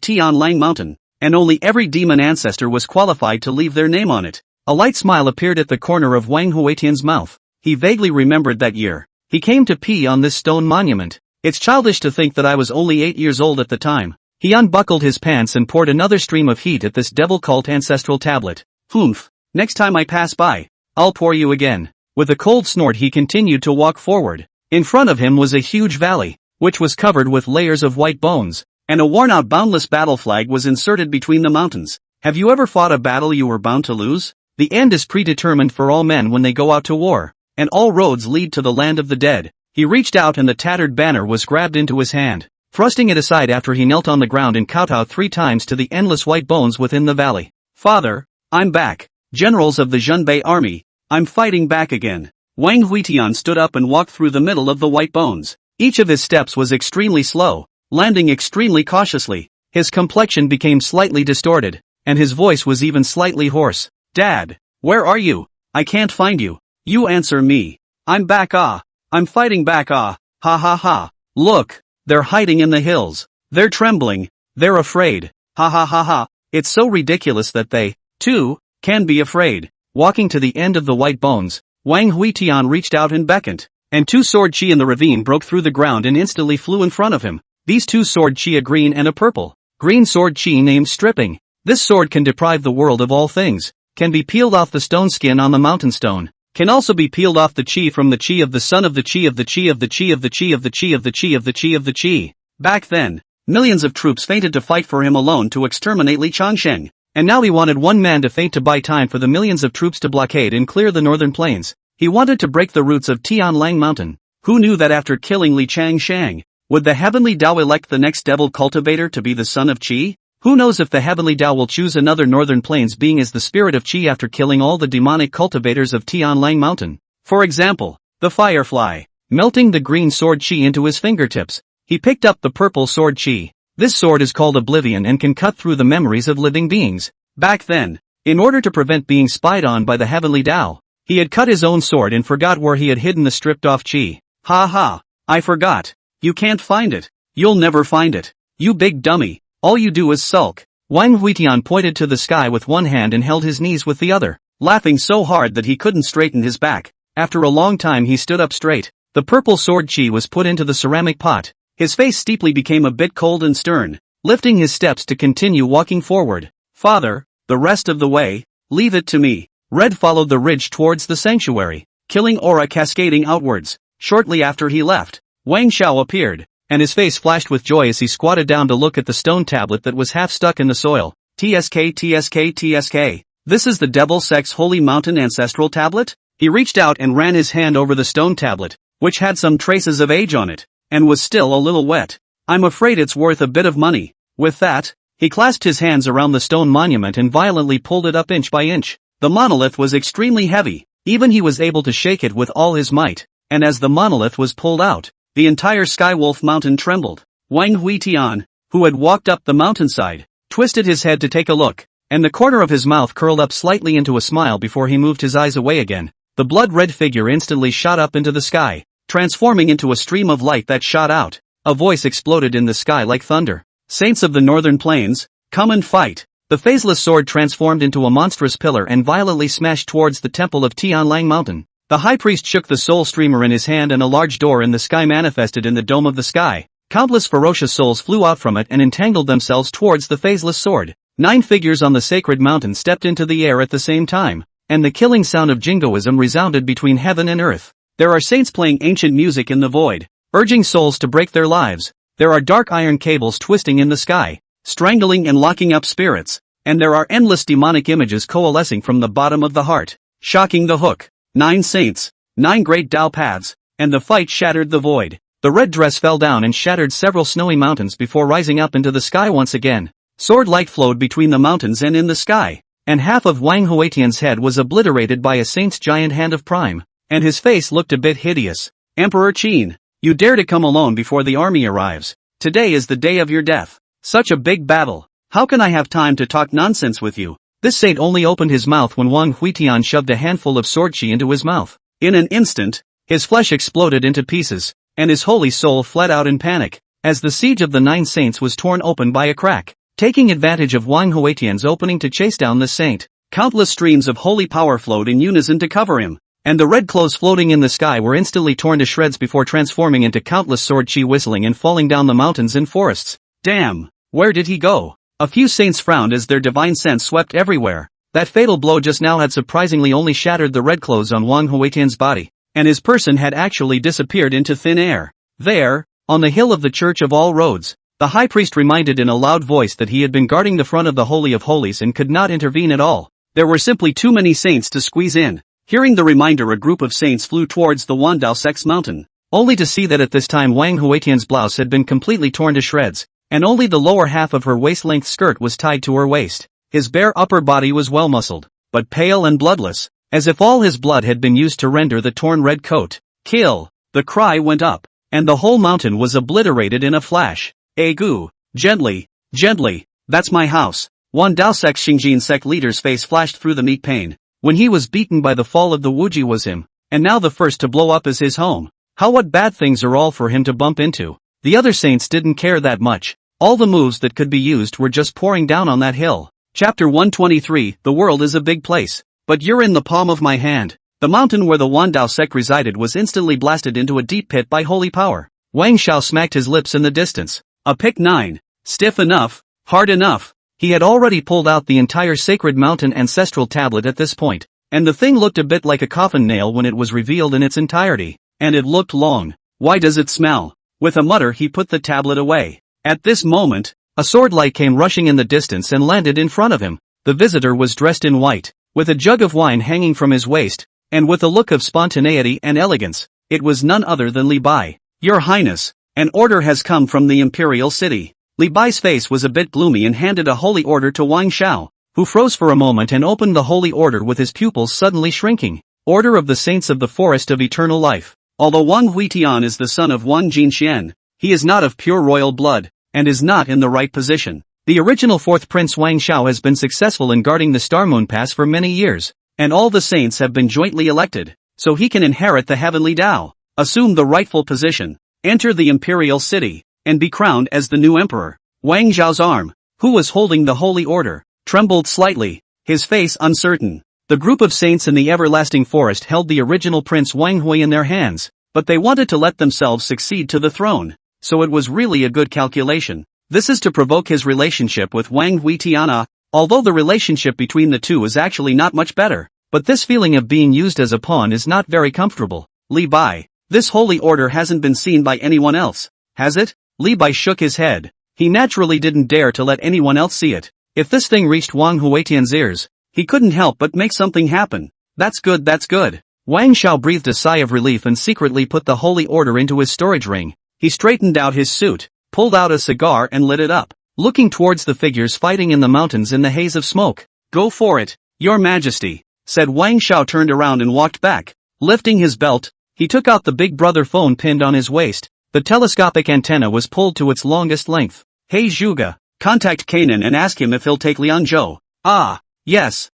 Tianlang Mountain, and only every demon ancestor was qualified to leave their name on it. A light smile appeared at the corner of Wang Huitian's mouth. He vaguely remembered that year. He came to pee on this stone monument. It's childish to think that I was only 8 years old at the time. He unbuckled his pants and poured another stream of heat at this devil cult ancestral tablet. Humph. Next time I pass by, I'll pour you again. With a cold snort he continued to walk forward. In front of him was a huge valley, which was covered with layers of white bones, and a worn-out boundless battle flag was inserted between the mountains. Have you ever fought a battle you were bound to lose? The end is predetermined for all men when they go out to war, and all roads lead to the land of the dead. He reached out and the tattered banner was grabbed into his hand, thrusting it aside after he knelt on the ground and kowtowed 3 times to the endless white bones within the valley. Father, I'm back. Generals of the Zhenbei army, I'm fighting back again. Wang Huitian stood up and walked through the middle of the white bones. Each of his steps was extremely slow, landing extremely cautiously. His complexion became slightly distorted, and his voice was even slightly hoarse. Dad, where are you? I can't find you. You answer me. I'm back I'm fighting back ha ha ha. Look, they're hiding in the hills. They're trembling. They're afraid. Ha ha ha ha. It's so ridiculous that they, too, can be afraid. Walking to the end of the white bones, Wang Huitian reached out and beckoned, and 2 sword chi in the ravine broke through the ground and instantly flew in front of him. These 2 sword chi, a green and a purple. Green sword chi named Stripping. This sword can deprive the world of all things, can be peeled off the stone skin on the mountain stone, can also be peeled off the chi from the chi of the son of the chi of the chi of the chi of the chi of the chi of the chi of the chi of the chi. Back then, millions of troops fainted to fight for him alone to exterminate Li Changsheng. And now he wanted one man to faint to buy time for the millions of troops to blockade and clear the northern plains. He wanted to break the roots of Tianlang Mountain. Who knew that after killing Li Changsheng, would the heavenly Dao elect the next devil cultivator to be the son of Qi? Who knows if the heavenly Dao will choose another northern plains being as the spirit of Qi after killing all the demonic cultivators of Tianlang Mountain. For example, the firefly, melting the green sword Qi into his fingertips. He picked up the purple sword Qi. This sword is called Oblivion and can cut through the memories of living beings. Back then, in order to prevent being spied on by the heavenly Dao, he had cut his own sword and forgot where he had hidden the stripped-off Qi. Ha ha, I forgot. You can't find it. You'll never find it. You big dummy. All you do is sulk. Wang Huitian pointed to the sky with one hand and held his knees with the other, laughing so hard that he couldn't straighten his back. After a long time he stood up straight. The purple sword Qi was put into the ceramic pot. His face steeply became a bit cold and stern, lifting his steps to continue walking forward. Father, the rest of the way, leave it to me. Red followed the ridge towards the sanctuary, killing aura cascading outwards. Shortly after he left, Wang Xiao appeared, and his face flashed with joy as he squatted down to look at the stone tablet that was half stuck in the soil. TSK TSK TSK. This is the Devil Sect's Holy Mountain Ancestral Tablet? He reached out and ran his hand over the stone tablet, which had some traces of age on it, and was still a little wet. I'm afraid it's worth a bit of money. With that, he clasped his hands around the stone monument and violently pulled it up inch by inch. The monolith was extremely heavy, even he was able to shake it with all his might, and as the monolith was pulled out, the entire Skywolf Mountain trembled. Wang Huitian, who had walked up the mountainside, twisted his head to take a look, and the corner of his mouth curled up slightly into a smile before he moved his eyes away again. The blood-red figure instantly shot up into the sky, transforming into a stream of light that shot out. A voice exploded in the sky like thunder. Saints of the northern plains, come and fight. The phaseless sword transformed into a monstrous pillar and violently smashed towards the temple of Tianlang Mountain. The high priest shook the soul streamer in his hand and a large door in the sky manifested in the dome of the sky. Countless ferocious souls flew out from it and entangled themselves towards the phaseless sword. 9 figures on the sacred mountain stepped into the air at the same time, and the killing sound of jingoism resounded between heaven and earth. There are saints playing ancient music in the void, urging souls to break their lives. There are dark iron cables twisting in the sky, strangling and locking up spirits, and there are endless demonic images coalescing from the bottom of the heart, shocking the hook. 9 saints, 9 great Dao paths, and the fight shattered the void. The red dress fell down and shattered several snowy mountains before rising up into the sky once again. Sword light flowed between the mountains and in the sky, and half of Wang Huitian's head was obliterated by a saint's giant hand of prime, and his face looked a bit hideous. Emperor Qin, you dare to come alone before the army arrives. Today is the day of your death. Such a big battle. How can I have time to talk nonsense with you? This saint only opened his mouth when Wang Huitian shoved a handful of sword chi into his mouth. In an instant, his flesh exploded into pieces, and his holy soul fled out in panic, as the siege of the 9 saints was torn open by a crack. Taking advantage of Wang Huitian's opening to chase down the saint, countless streams of holy power flowed in unison to cover him, and the red clothes floating in the sky were instantly torn to shreds before transforming into countless sword chi whistling and falling down the mountains and forests. Damn! Where did he go? A few saints frowned as their divine sense swept everywhere. That fatal blow just now had surprisingly only shattered the red clothes on Wang Huitian's body, and his person had actually disappeared into thin air. There, on the hill of the Church of All Roads, the high priest reminded in a loud voice that he had been guarding the front of the Holy of Holies and could not intervene at all. There were simply too many saints to squeeze in. Hearing the reminder, a group of saints flew towards the Wandao Sect's mountain, only to see that at this time Wang Huitian's blouse had been completely torn to shreds, and only the lower half of her waist-length skirt was tied to her waist. His bare upper body was well-muscled, but pale and bloodless, as if all his blood had been used to render the torn red coat. Kill! The cry went up, and the whole mountain was obliterated in a flash. Egu! Gently, gently, that's my house. Wandao Sect Xingjin Sect leader's face flashed through the meat pane. When he was beaten by the fall of the Wuji was him, and now the first to blow up is his home. How what bad things are all for him to bump into. The other saints didn't care that much. All the moves that could be used were just pouring down on that hill. Chapter 123, The world is a big place, but you're in the palm of my hand. The mountain where the Wandao Sect resided was instantly blasted into a deep pit by holy power. Wang Shao smacked his lips in the distance. A pick 9. Stiff enough, hard enough. He had already pulled out the entire sacred mountain ancestral tablet at this point, and the thing looked a bit like a coffin nail when it was revealed in its entirety, and it looked long. Why does it smell? With a mutter he put the tablet away. At this moment, a sword light came rushing in the distance and landed in front of him. The visitor was dressed in white, with a jug of wine hanging from his waist, and with a look of spontaneity and elegance. It was none other than Li Bai. Your Highness, an order has come from the imperial city. Li Bai's face was a bit gloomy and handed a holy order to Wang Shao, who froze for a moment and opened the holy order with his pupils suddenly shrinking. Order of the Saints of the Forest of Eternal Life. Although Wang Huitian is the son of Wang Jinxian, he is not of pure royal blood, and is not in the right position. The original fourth prince Wang Shao has been successful in guarding the Star Moon Pass for many years, and all the saints have been jointly elected, so he can inherit the heavenly Tao, assume the rightful position, enter the imperial city, and be crowned as the new emperor. Wang Zhao's arm, who was holding the holy order, trembled slightly, his face uncertain. The group of saints in the everlasting forest held the original Prince Wang Hui in their hands, but they wanted to let themselves succeed to the throne, so it was really a good calculation. This is to provoke his relationship with Wang Huitian, although the relationship between the two is actually not much better, but this feeling of being used as a pawn is not very comfortable. Li Bai, this holy order hasn't been seen by anyone else, has it? Li Bai shook his head. He naturally didn't dare to let anyone else see it. If this thing reached Wang Huitian's ears, he couldn't help but make something happen. That's good, that's good. Wang Shao breathed a sigh of relief and secretly put the holy order into his storage ring. He straightened out his suit, pulled out a cigar and lit it up, looking towards the figures fighting in the mountains in the haze of smoke. Go for it, Your Majesty, said Wang Shao, turned around and walked back. Lifting his belt, he took out the Big Brother phone pinned on his waist. The telescopic antenna was pulled to its longest length. Hey Zhuge, contact Kanan and ask him if he'll take Lianzhou. Ah, yes,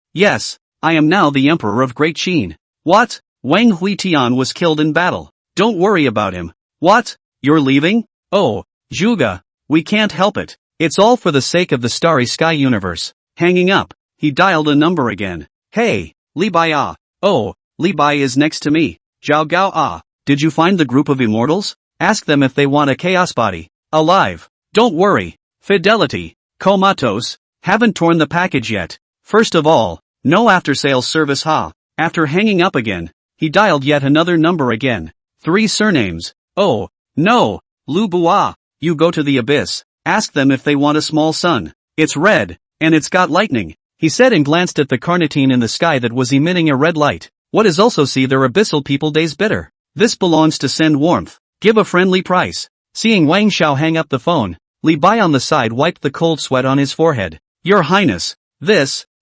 I am now the Emperor of Great Qin. What? Wang Huitian was killed in battle. Don't worry about him. What? You're leaving? Oh, Zhuge, we can't help it. It's all for the sake of the starry sky universe. Hanging up, he dialed a number again. Hey, Li Bai ah. Oh, Li Bai is next to me. Zhao Gao ah. Did you find the group of immortals? Ask them if they want a chaos body. Alive. Don't worry. Fidelity. Comatose. Haven't torn the package yet. First of all, no after-sales service ha. After hanging up again, he dialed yet another number again. 3 surnames. Oh, no. Lu Bua. You go to the abyss. Ask them if they want a small sun. It's red, and it's got lightning, he said and glanced at the carnitine in the sky that was emitting a red light. What is also see their abyssal people days bitter. This belongs to send warmth. Give a friendly price. Seeing Wang Shao hang up the phone, Li Bai on the side wiped the cold sweat on his forehead. Your Highness,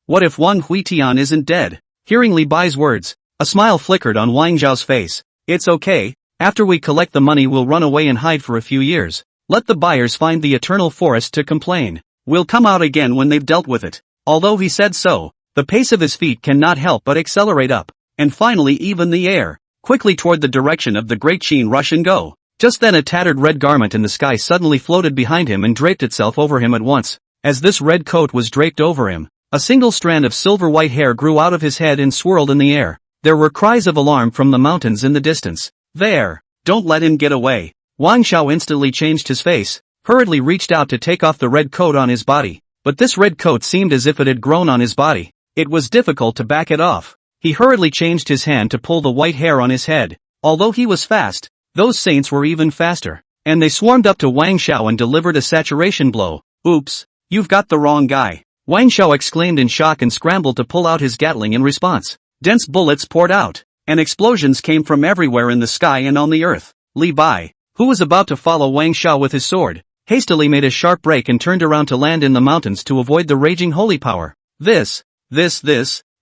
what if Wang Huitian isn't dead? Hearing Li Bai's words, a smile flickered on Wang Zhao's face. It's okay, after we collect the money we'll run away and hide for a few years. Let the buyers find the eternal forest to complain. We'll come out again when they've dealt with it. Although he said so, the pace of his feet cannot help but accelerate up, and finally even the air, quickly toward the direction of the Great Qin rush and go. Just then a tattered red garment in the sky suddenly floated behind him and draped itself over him at once. As this red coat was draped over him, a single strand of silver-white hair grew out of his head and swirled in the air. There were cries of alarm from the mountains in the distance. There! Don't let him get away! Wang Shao instantly changed his face. hurriedly reached out to take off the red coat on his body, but this red coat seemed as if it had grown on his body. It was difficult to back it off. He hurriedly changed his hand to pull the white hair on his head. Although he was fast, those saints were even faster, and they swarmed up to Wang Xiao and delivered a saturation blow. Oops, you've got the wrong guy. Wang Xiao exclaimed in shock and scrambled to pull out his Gatling in response. Dense bullets poured out, and explosions came from everywhere in the sky and on the earth. Li Bai, who was about to follow Wang Xiao with his sword, hastily made a sharp break and turned around to land in the mountains to avoid the raging holy power. This,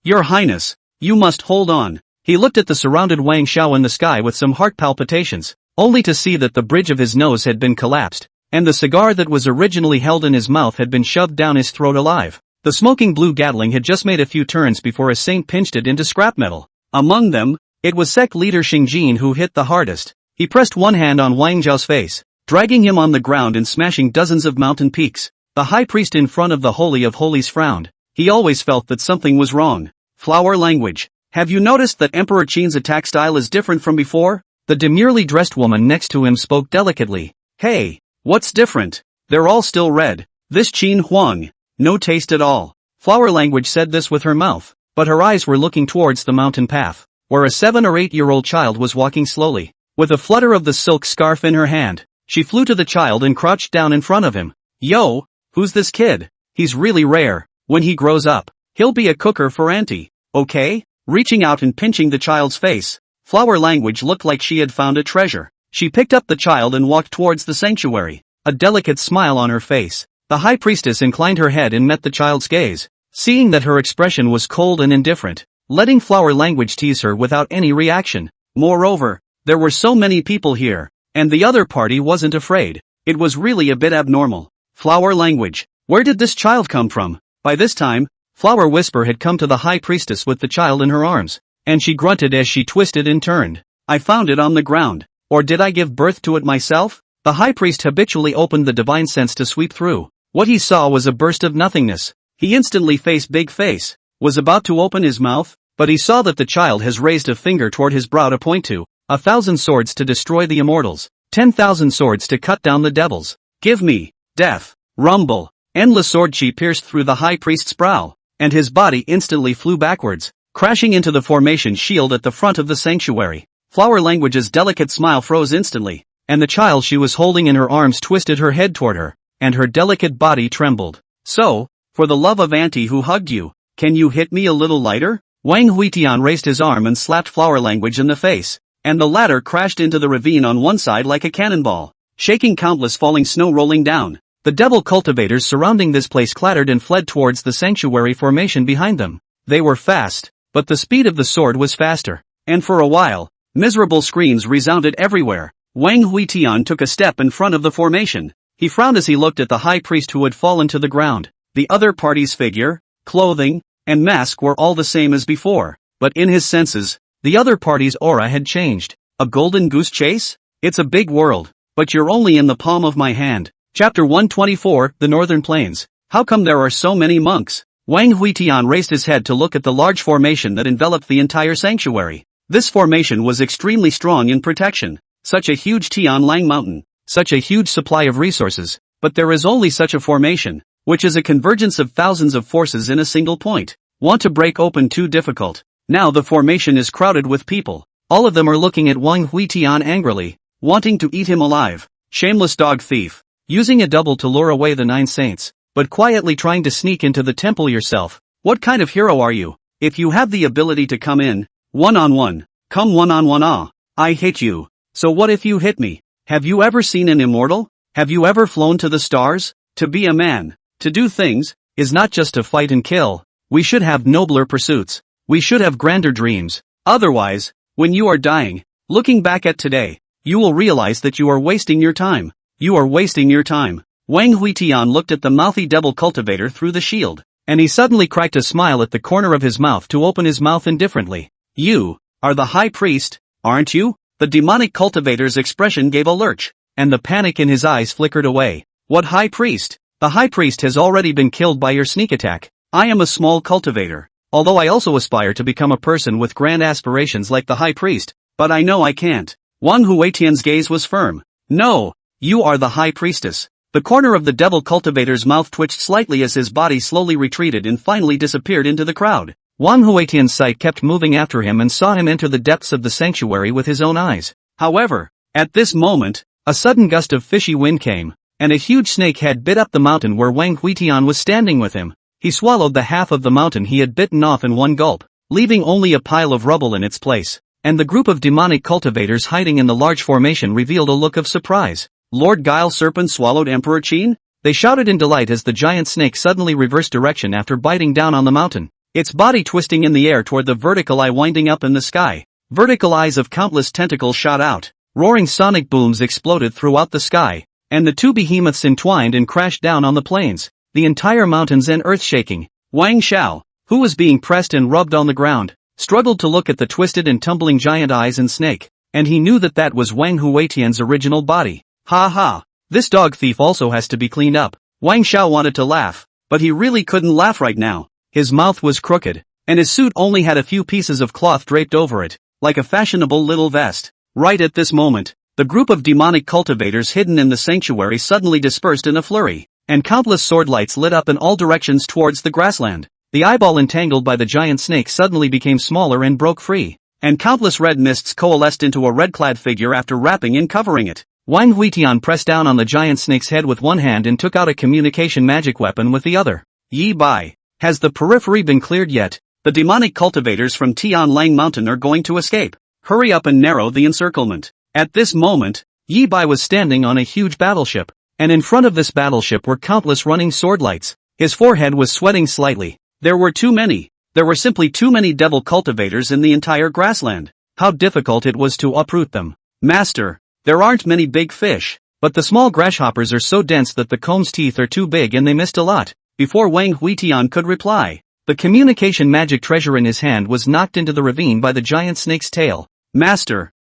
Your Highness, you must hold on. He looked at the surrounded Wang Xiao in the sky with some heart palpitations, only to see that the bridge of his nose had been collapsed, and the cigar that was originally held in his mouth had been shoved down his throat alive. The smoking blue Gatling had just made a few turns before a saint pinched it into scrap metal. Among them, it was Sect leader Xingjin who hit the hardest. He pressed one hand on Wang Zhao's face, dragging him on the ground and smashing dozens of mountain peaks. The high priest in front of the Holy of Holies frowned. He always felt that something was wrong. Flower language. Have you noticed that Emperor Qin's attack style is different from before? The demurely dressed woman next to him spoke delicately. Hey, what's different? They're all still red. This Qin Huang, no taste at all. Flower language said this with her mouth, but her eyes were looking towards the mountain path, where a 7 or 8-year-old child was walking slowly. With a flutter of the silk scarf in her hand, she flew to the child and crouched down in front of him. Yo, who's this kid? He's really rare. When he grows up, he'll be a cooker for Auntie, okay? Reaching out and pinching the child's face, Flower language looked like she had found a treasure. She picked up the child and walked towards the sanctuary, a delicate smile on her face. The high priestess inclined her head and met the child's gaze, seeing that her expression was cold and indifferent, letting Flower language tease her without any reaction. Moreover, there were so many people here, and the other party wasn't afraid. It was really a bit abnormal. Flower language, where did this child come from? By this time, Flower Whisper had come to the high priestess with the child in her arms, and she grunted as she twisted and turned. I found it on the ground. Or did I give birth to it myself? The high priest habitually opened the divine sense to sweep through. What he saw was a burst of nothingness. He instantly faced Big Face, was about to open his mouth, but he saw that the child has raised a finger toward his brow to point to 1,000 swords to destroy the immortals, 10,000 swords to cut down the devils. Give me, death, rumble. Endless sword chi pierced through the high priest's brow, and his body instantly flew backwards, crashing into the formation shield at the front of the sanctuary. Flower language's delicate smile froze instantly, and the child she was holding in her arms twisted her head toward her, and her delicate body trembled. So, for the love of Auntie who hugged you, can you hit me a little lighter? Wang Huitian raised his arm and slapped Flower language in the face, and the latter crashed into the ravine on one side like a cannonball, shaking countless falling snow rolling down. The devil cultivators surrounding this place clattered and fled towards the sanctuary formation behind them. They were fast, but the speed of the sword was faster, and for a while, miserable screams resounded everywhere. Wang Huitian took a step in front of the formation. He frowned as he looked at the high priest who had fallen to the ground. The other party's figure, clothing, and mask were all the same as before, but in his senses, the other party's aura had changed. A golden goose chase? It's a big world, but you're only in the palm of my hand. Chapter 124, The Northern Plains. How come there are so many monks? Wang Huitian raised his head to look at the large formation that enveloped the entire sanctuary. This formation was extremely strong in protection. Such a huge Tianlang mountain, such a huge supply of resources, but there is only such a formation, which is a convergence of thousands of forces in a single point. Want to break open too difficult. Now the formation is crowded with people. All of them are looking at Wang Huitian angrily, wanting to eat him alive. Shameless dog thief. Using a double to lure away the 9 saints, but quietly trying to sneak into the temple yourself. What kind of hero are you? If you have the ability to come in, one-on-one, come one-on-one. I hate you. So what if you hit me? Have you ever seen an immortal? Have you ever flown to the stars? To be a man, to do things, is not just to fight and kill. We should have nobler pursuits. We should have grander dreams. Otherwise, when you are dying, looking back at today, you will realize that you are wasting your time. You are wasting your time. Wang Huitian looked at the mouthy devil cultivator through the shield, and he suddenly cracked a smile at the corner of his mouth to open his mouth indifferently. You are the high priest, aren't you? The demonic cultivator's expression gave a lurch, and the panic in his eyes flickered away. What high priest? The high priest has already been killed by your sneak attack. I am a small cultivator, although I also aspire to become a person with grand aspirations like the high priest, but I know I can't. Wang Huitian's gaze was firm. No, you are the high priestess. The corner of the devil cultivator's mouth twitched slightly as his body slowly retreated and finally disappeared into the crowd. Wang Huatian's sight kept moving after him and saw him enter the depths of the sanctuary with his own eyes. However, at this moment, a sudden gust of fishy wind came, and a huge snake head bit up the mountain where Wang Huitian was standing with him. He swallowed the half of the mountain he had bitten off in one gulp, leaving only a pile of rubble in its place, and the group of demonic cultivators hiding in the large formation revealed a look of surprise. Lord Guile Serpent swallowed Emperor Qin? They shouted in delight as the giant snake suddenly reversed direction after biting down on the mountain, its body twisting in the air toward the vertical eye winding up in the sky. Vertical eyes of countless tentacles shot out, roaring sonic booms exploded throughout the sky, and the two behemoths entwined and crashed down on the plains, the entire mountains and earth shaking. Wang Xiao, who was being pressed and rubbed on the ground, struggled to look at the twisted and tumbling giant eyes and snake, and he knew that that was Wang Huatian's original body. Ha ha, this dog thief also has to be cleaned up. Wang Xiao wanted to laugh, but he really couldn't laugh right now. His mouth was crooked, and his suit only had a few pieces of cloth draped over it, like a fashionable little vest. Right at this moment, the group of demonic cultivators hidden in the sanctuary suddenly dispersed in a flurry, and countless sword lights lit up in all directions towards the grassland. The eyeball entangled by the giant snake suddenly became smaller and broke free, and countless red mists coalesced into a red-clad figure after wrapping and covering it. Wang Huitian pressed down on the giant snake's head with one hand and took out a communication magic weapon with the other. Yi Bai, has the periphery been cleared yet? The demonic cultivators from Tianlang Mountain are going to escape. Hurry up and narrow the encirclement. At this moment, Yi Bai was standing on a huge battleship, and in front of this battleship were countless running sword lights. His forehead was sweating slightly. There were too many. There were simply too many devil cultivators in the entire grassland. How difficult it was to uproot them. Master, there aren't many big fish, but the small grasshoppers are so dense that the comb's teeth are too big and they missed a lot. Before Wang Huitian could reply, the communication magic treasure in his hand was knocked into the ravine by the giant snake's tail. Master,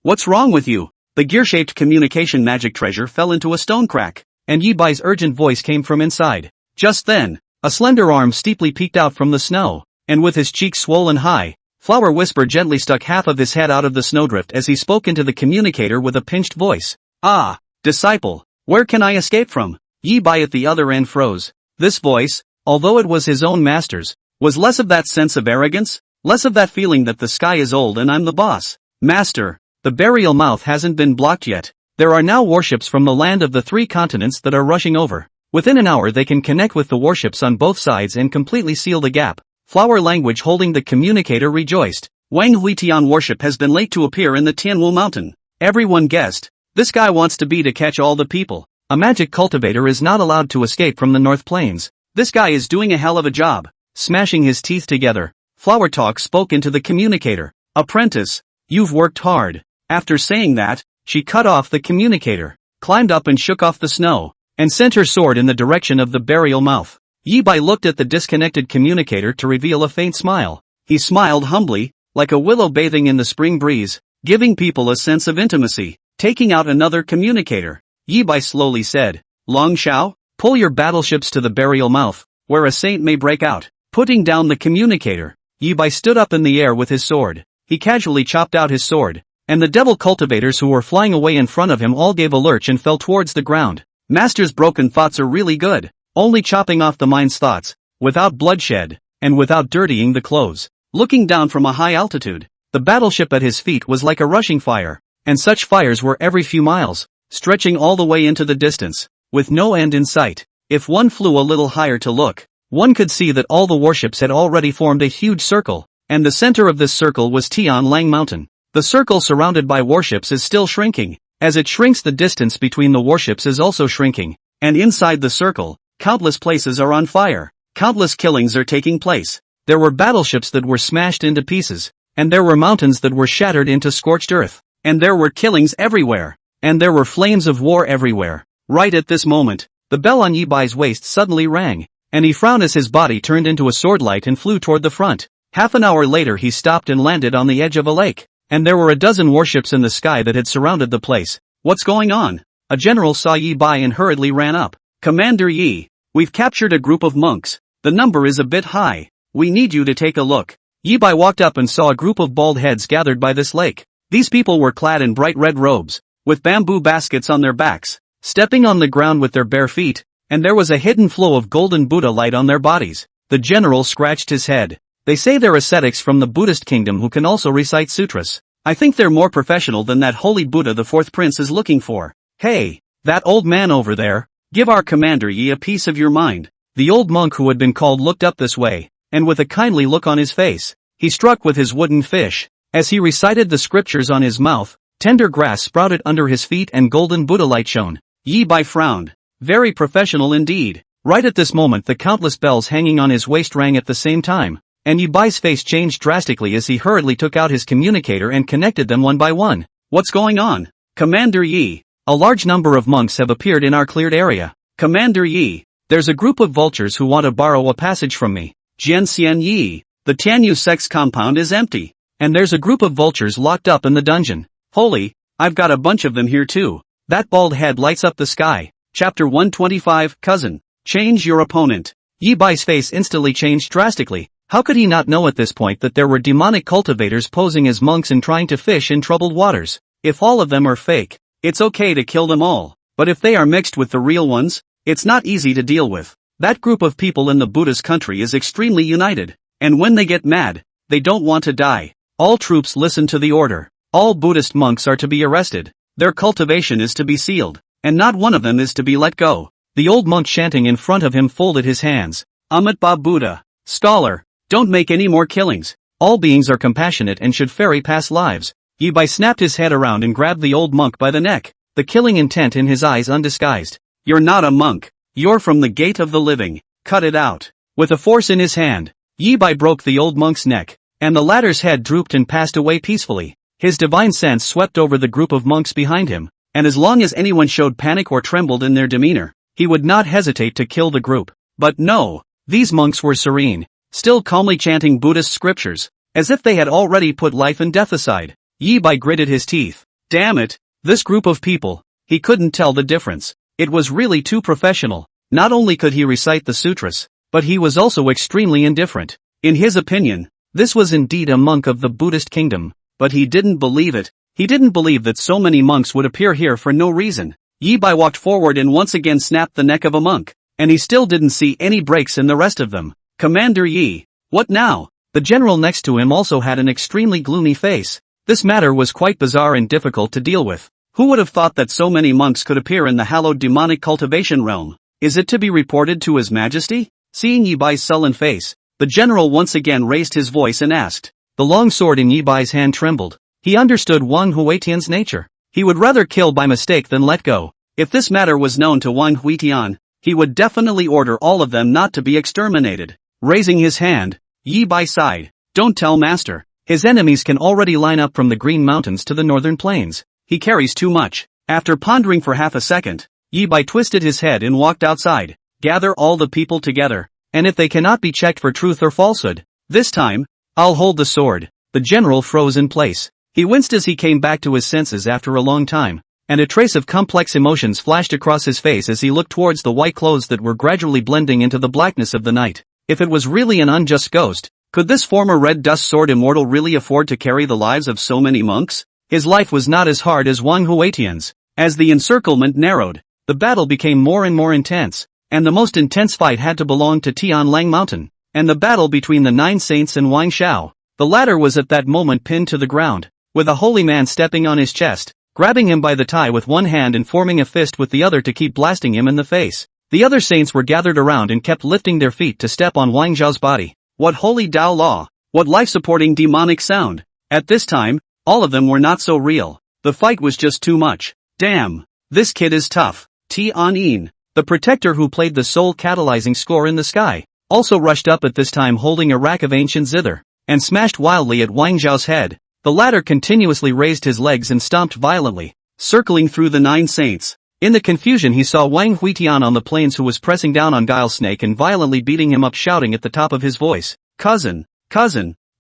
what's wrong with you? The gear-shaped communication magic treasure fell into a stone crack, and Yi Bai's urgent voice came from inside. Just then, a slender arm steeply peeked out from the snow, and with his cheeks swollen high, Flower Whisper gently stuck half of his head out of the snowdrift as he spoke into the communicator with a pinched voice. Ah, disciple, where can I escape from? Yi Bai at the other end froze. This voice, although it was his own master's, was less of that sense of arrogance, less of that feeling that the sky is old and I'm the boss. Master, the burial mouth hasn't been blocked yet. There are now warships from the land of the 3 continents that are rushing over. Within an hour they can connect with the warships on both sides and completely seal the gap. Flower Language holding the communicator rejoiced. Wang Huitian warship has been late to appear in the Tianwu mountain. Everyone guessed. This guy wants to catch all the people. A magic cultivator is not allowed to escape from the North Plains. This guy is doing a hell of a job. Smashing his teeth together, Flower Talk spoke into the communicator. Apprentice, you've worked hard. After saying that, she cut off the communicator, climbed up and shook off the snow, and sent her sword in the direction of the burial mouth. Yi Bai looked at the disconnected communicator to reveal a faint smile. He smiled humbly, like a willow bathing in the spring breeze, giving people a sense of intimacy. Taking out another communicator, Yi Bai slowly said, Long Xiao, pull your battleships to the burial mouth, where a saint may break out. Putting down the communicator, Yi Bai stood up in the air with his sword. He casually chopped out his sword, and the devil cultivators who were flying away in front of him all gave a lurch and fell towards the ground. Master's broken thoughts are really good. Only chopping off the mind's thoughts, without bloodshed, and without dirtying the clothes. Looking down from a high altitude, the battleship at his feet was like a rushing fire, and such fires were every few miles, stretching all the way into the distance, with no end in sight. If one flew a little higher to look, one could see that all the warships had already formed a huge circle, and the center of this circle was Tianlang Mountain. The circle surrounded by warships is still shrinking. As it shrinks, the distance between the warships is also shrinking, and inside the circle, countless places are on fire. Countless killings are taking place. There were battleships that were smashed into pieces, and there were mountains that were shattered into scorched earth, and there were killings everywhere, and there were flames of war everywhere. Right at this moment, the bell on Yi Bai's waist suddenly rang, and he frowned as his body turned into a swordlight and flew toward the front. Half an hour later he stopped and landed on the edge of a lake, and there were a dozen warships in the sky that had surrounded the place. What's going on? A general saw Yi Bai and hurriedly ran up. Commander Yi, we've captured a group of monks. The number is a bit high. We need you to take a look. Yi Bai walked up and saw a group of bald heads gathered by this lake. These people were clad in bright red robes, with bamboo baskets on their backs. stepping on the ground with their bare feet, and there was a hidden flow of golden Buddha light on their bodies. The general scratched his head. They say they're ascetics from the Buddhist kingdom who can also recite sutras. I think they're more professional than that holy Buddha the fourth prince is looking for. Hey, that old man over there, give our commander Yi a piece of your mind. The old monk who had been called looked up this way, and with a kindly look on his face, he struck with his wooden fish. As he recited the scriptures on his mouth, tender grass sprouted under his feet and golden Buddha light shone. Yi Bai frowned. Very professional indeed. Right at this moment the countless bells hanging on his waist rang at the same time, and Yi Bai's face changed drastically as he hurriedly took out his communicator and connected them one by one. What's going on? Commander Yi. A large number of monks have appeared in our cleared area. Commander Yi. There's a group of vultures who want to borrow a passage from me. Jianxian Yi. The Tianyu Sect's compound is empty. And there's a group of vultures locked up in the dungeon. Holy, I've got a bunch of them here too. That bald head lights up the sky. Chapter 125, Cousin. Change your opponent. Yi Bai's face instantly changed drastically. How could he not know at this point that there were demonic cultivators posing as monks and trying to fish in troubled waters? If all of them are fake, it's okay to kill them all. But if they are mixed with the real ones, it's not easy to deal with. That group of people in the Buddha's country is extremely united. And when they get mad, they don't want to die. All troops listen to the order. All Buddhist monks are to be arrested. Their cultivation is to be sealed. And not one of them is to be let go. The old monk chanting in front of him folded his hands. Amitabha Buddha. Scholar, don't make any more killings. All beings are compassionate and should ferry past lives. Yi Bai snapped his head around and grabbed the old monk by the neck, the killing intent in his eyes undisguised. You're not a monk. You're from the gate of the living. Cut it out. With a force in his hand, Yi Bai broke the old monk's neck, and the latter's head drooped and passed away peacefully. His divine sense swept over the group of monks behind him, and as long as anyone showed panic or trembled in their demeanor, he would not hesitate to kill the group. But no, these monks were serene, still calmly chanting Buddhist scriptures, as if they had already put life and death aside. Yi Bai gritted his teeth. Damn it, this group of people, he couldn't tell the difference. It was really too professional. Not only could he recite the sutras, but he was also extremely indifferent. In his opinion, this was indeed a monk of the Buddhist kingdom, but he didn't believe it. He didn't believe that so many monks would appear here for no reason. Yi Bai walked forward and once again snapped the neck of a monk, and he still didn't see any breaks in the rest of them. Commander Yi, what now? The general next to him also had an extremely gloomy face. This matter was quite bizarre and difficult to deal with. Who would have thought that so many monks could appear in the hallowed demonic cultivation realm? Is it to be reported to His Majesty? Seeing Yi Bai's sullen face, the general once again raised his voice and asked. The long sword in Yi Bai's hand trembled. He understood Wang Huitian's nature. He would rather kill by mistake than let go. If this matter was known to Wang Huitian, he would definitely order all of them not to be exterminated. Raising his hand, Yi Bai sighed. Don't tell master. His enemies can already line up from the Green Mountains to the northern plains. He carries too much. After pondering for half a second, Yi Bai twisted his head and walked outside. Gather all the people together, and if they cannot be checked for truth or falsehood, this time, I'll hold the sword. The general froze in place. He winced as he came back to his senses after a long time, and a trace of complex emotions flashed across his face as he looked towards the white clothes that were gradually blending into the blackness of the night. If it was really an unjust ghost, could this former red dust sword immortal really afford to carry the lives of so many monks? His life was not as hard as Wang Huitian's. As the encirclement narrowed, the battle became more and more intense, and the most intense fight had to belong to Tianlang Mountain, and the battle between the Nine Saints and Wang Shao. The latter was at that moment pinned to the ground, with a holy man stepping on his chest, grabbing him by the tie with one hand and forming a fist with the other to keep blasting him in the face. The other saints were gathered around and kept lifting their feet to step on Wang Zhao's body. What holy Tao law! What life-supporting demonic sound! At this time, all of them were not so real. The fight was just too much. Damn! This kid is tough. Tian, the protector who played the soul-catalyzing score in the sky, also rushed up at this time holding a rack of ancient zither, and smashed wildly at Wang Zhao's head. The latter continuously raised his legs and stomped violently, circling through the Nine Saints. In the confusion he saw Wang Huitian on the plains who was pressing down on Guile Snake and violently beating him up, shouting at the top of his voice, Cousin,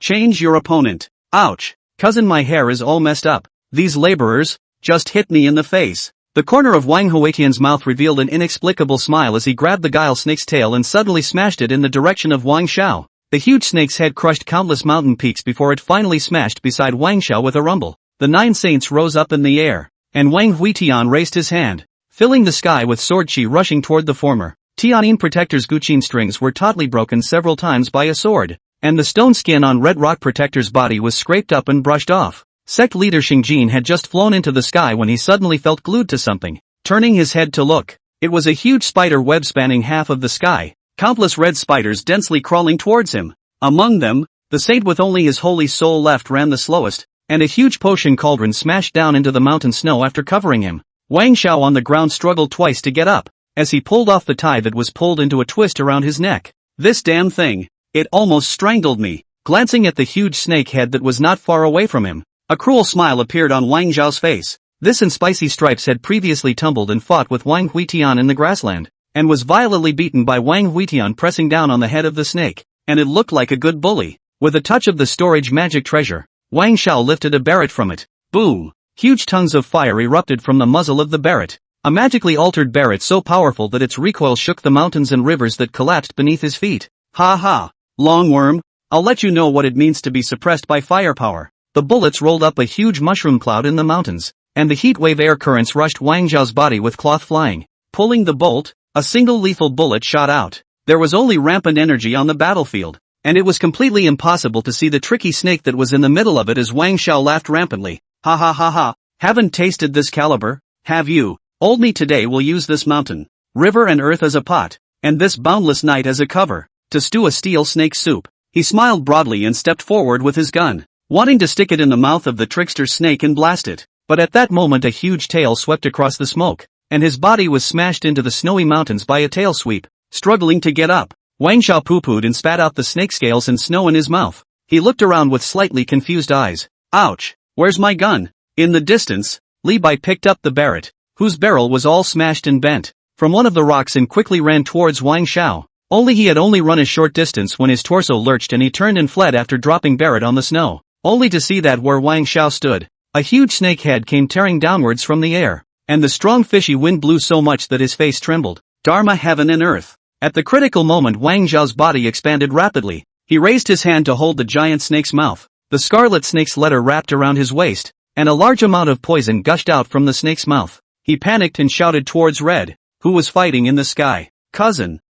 change your opponent. Ouch. Cousin, my hair is all messed up. These laborers just hit me in the face. The corner of Wang Huitian's mouth revealed an inexplicable smile as he grabbed the Guile Snake's tail and suddenly smashed it in the direction of Wang Shao. The huge snake's head crushed countless mountain peaks before it finally smashed beside Wang Shao with a rumble. The Nine Saints rose up in the air, and Wang Huitian raised his hand, filling the sky with sword chi rushing toward the former. Tianyin Protector's Guqin strings were tautly broken several times by a sword, and the stone skin on Red Rock Protector's body was scraped up and brushed off. Sect leader Xingjin had just flown into the sky when he suddenly felt glued to something. Turning his head to look, it was a huge spider web spanning half of the sky, countless red spiders densely crawling towards him. Among them, the saint with only his holy soul left ran the slowest, and a huge potion cauldron smashed down into the mountain snow after covering him. Wang Xiao on the ground struggled twice to get up, as he pulled off the tie that was pulled into a twist around his neck. This damn thing, it almost strangled me. Glancing at the huge snake head that was not far away from him, a cruel smile appeared on Wang Xiao's face. This and Spicy Stripes had previously tumbled and fought with Wang Huitian in the grassland, and was violently beaten by Wang Huitian pressing down on the head of the snake, and it looked like a good bully. With a touch of the storage magic treasure, Wang Xiao lifted a barret from it. Boom! Huge tongues of fire erupted from the muzzle of the barret. A magically altered barret so powerful that its recoil shook the mountains and rivers that collapsed beneath his feet. Ha ha! Longworm, I'll let you know what it means to be suppressed by firepower. The bullets rolled up a huge mushroom cloud in the mountains, and the heatwave air currents rushed Wang Zhao's body with cloth flying. Pulling the bolt, a single lethal bullet shot out. There was only rampant energy on the battlefield, and it was completely impossible to see the tricky snake that was in the middle of it as Wang Xiao laughed rampantly. Ha ha ha ha, haven't tasted this caliber, have you? Old me today will use this mountain, river and earth as a pot, and this boundless night as a cover, to stew a steel snake soup. He smiled broadly and stepped forward with his gun, wanting to stick it in the mouth of the trickster snake and blast it. But at that moment a huge tail swept across the smoke, and his body was smashed into the snowy mountains by a tail sweep. Struggling to get up, Wang Xiao poo-pooed and spat out the snake scales and snow in his mouth. He looked around with slightly confused eyes. Ouch! Where's my gun? In the distance, Li Bai picked up the barret, whose barrel was all smashed and bent, from one of the rocks and quickly ran towards Wang Xiao. Only he had only run a short distance when his torso lurched and he turned and fled after dropping barret on the snow, only to see that where Wang Xiao stood, a huge snake head came tearing downwards from the air, and the strong fishy wind blew so much that his face trembled. Dharma, heaven and earth. At the critical moment Wang Zhao's body expanded rapidly. He raised his hand to hold the giant snake's mouth. The scarlet snake's letter wrapped around his waist, and a large amount of poison gushed out from the snake's mouth. He panicked and shouted towards Red, who was fighting in the sky. Cousin,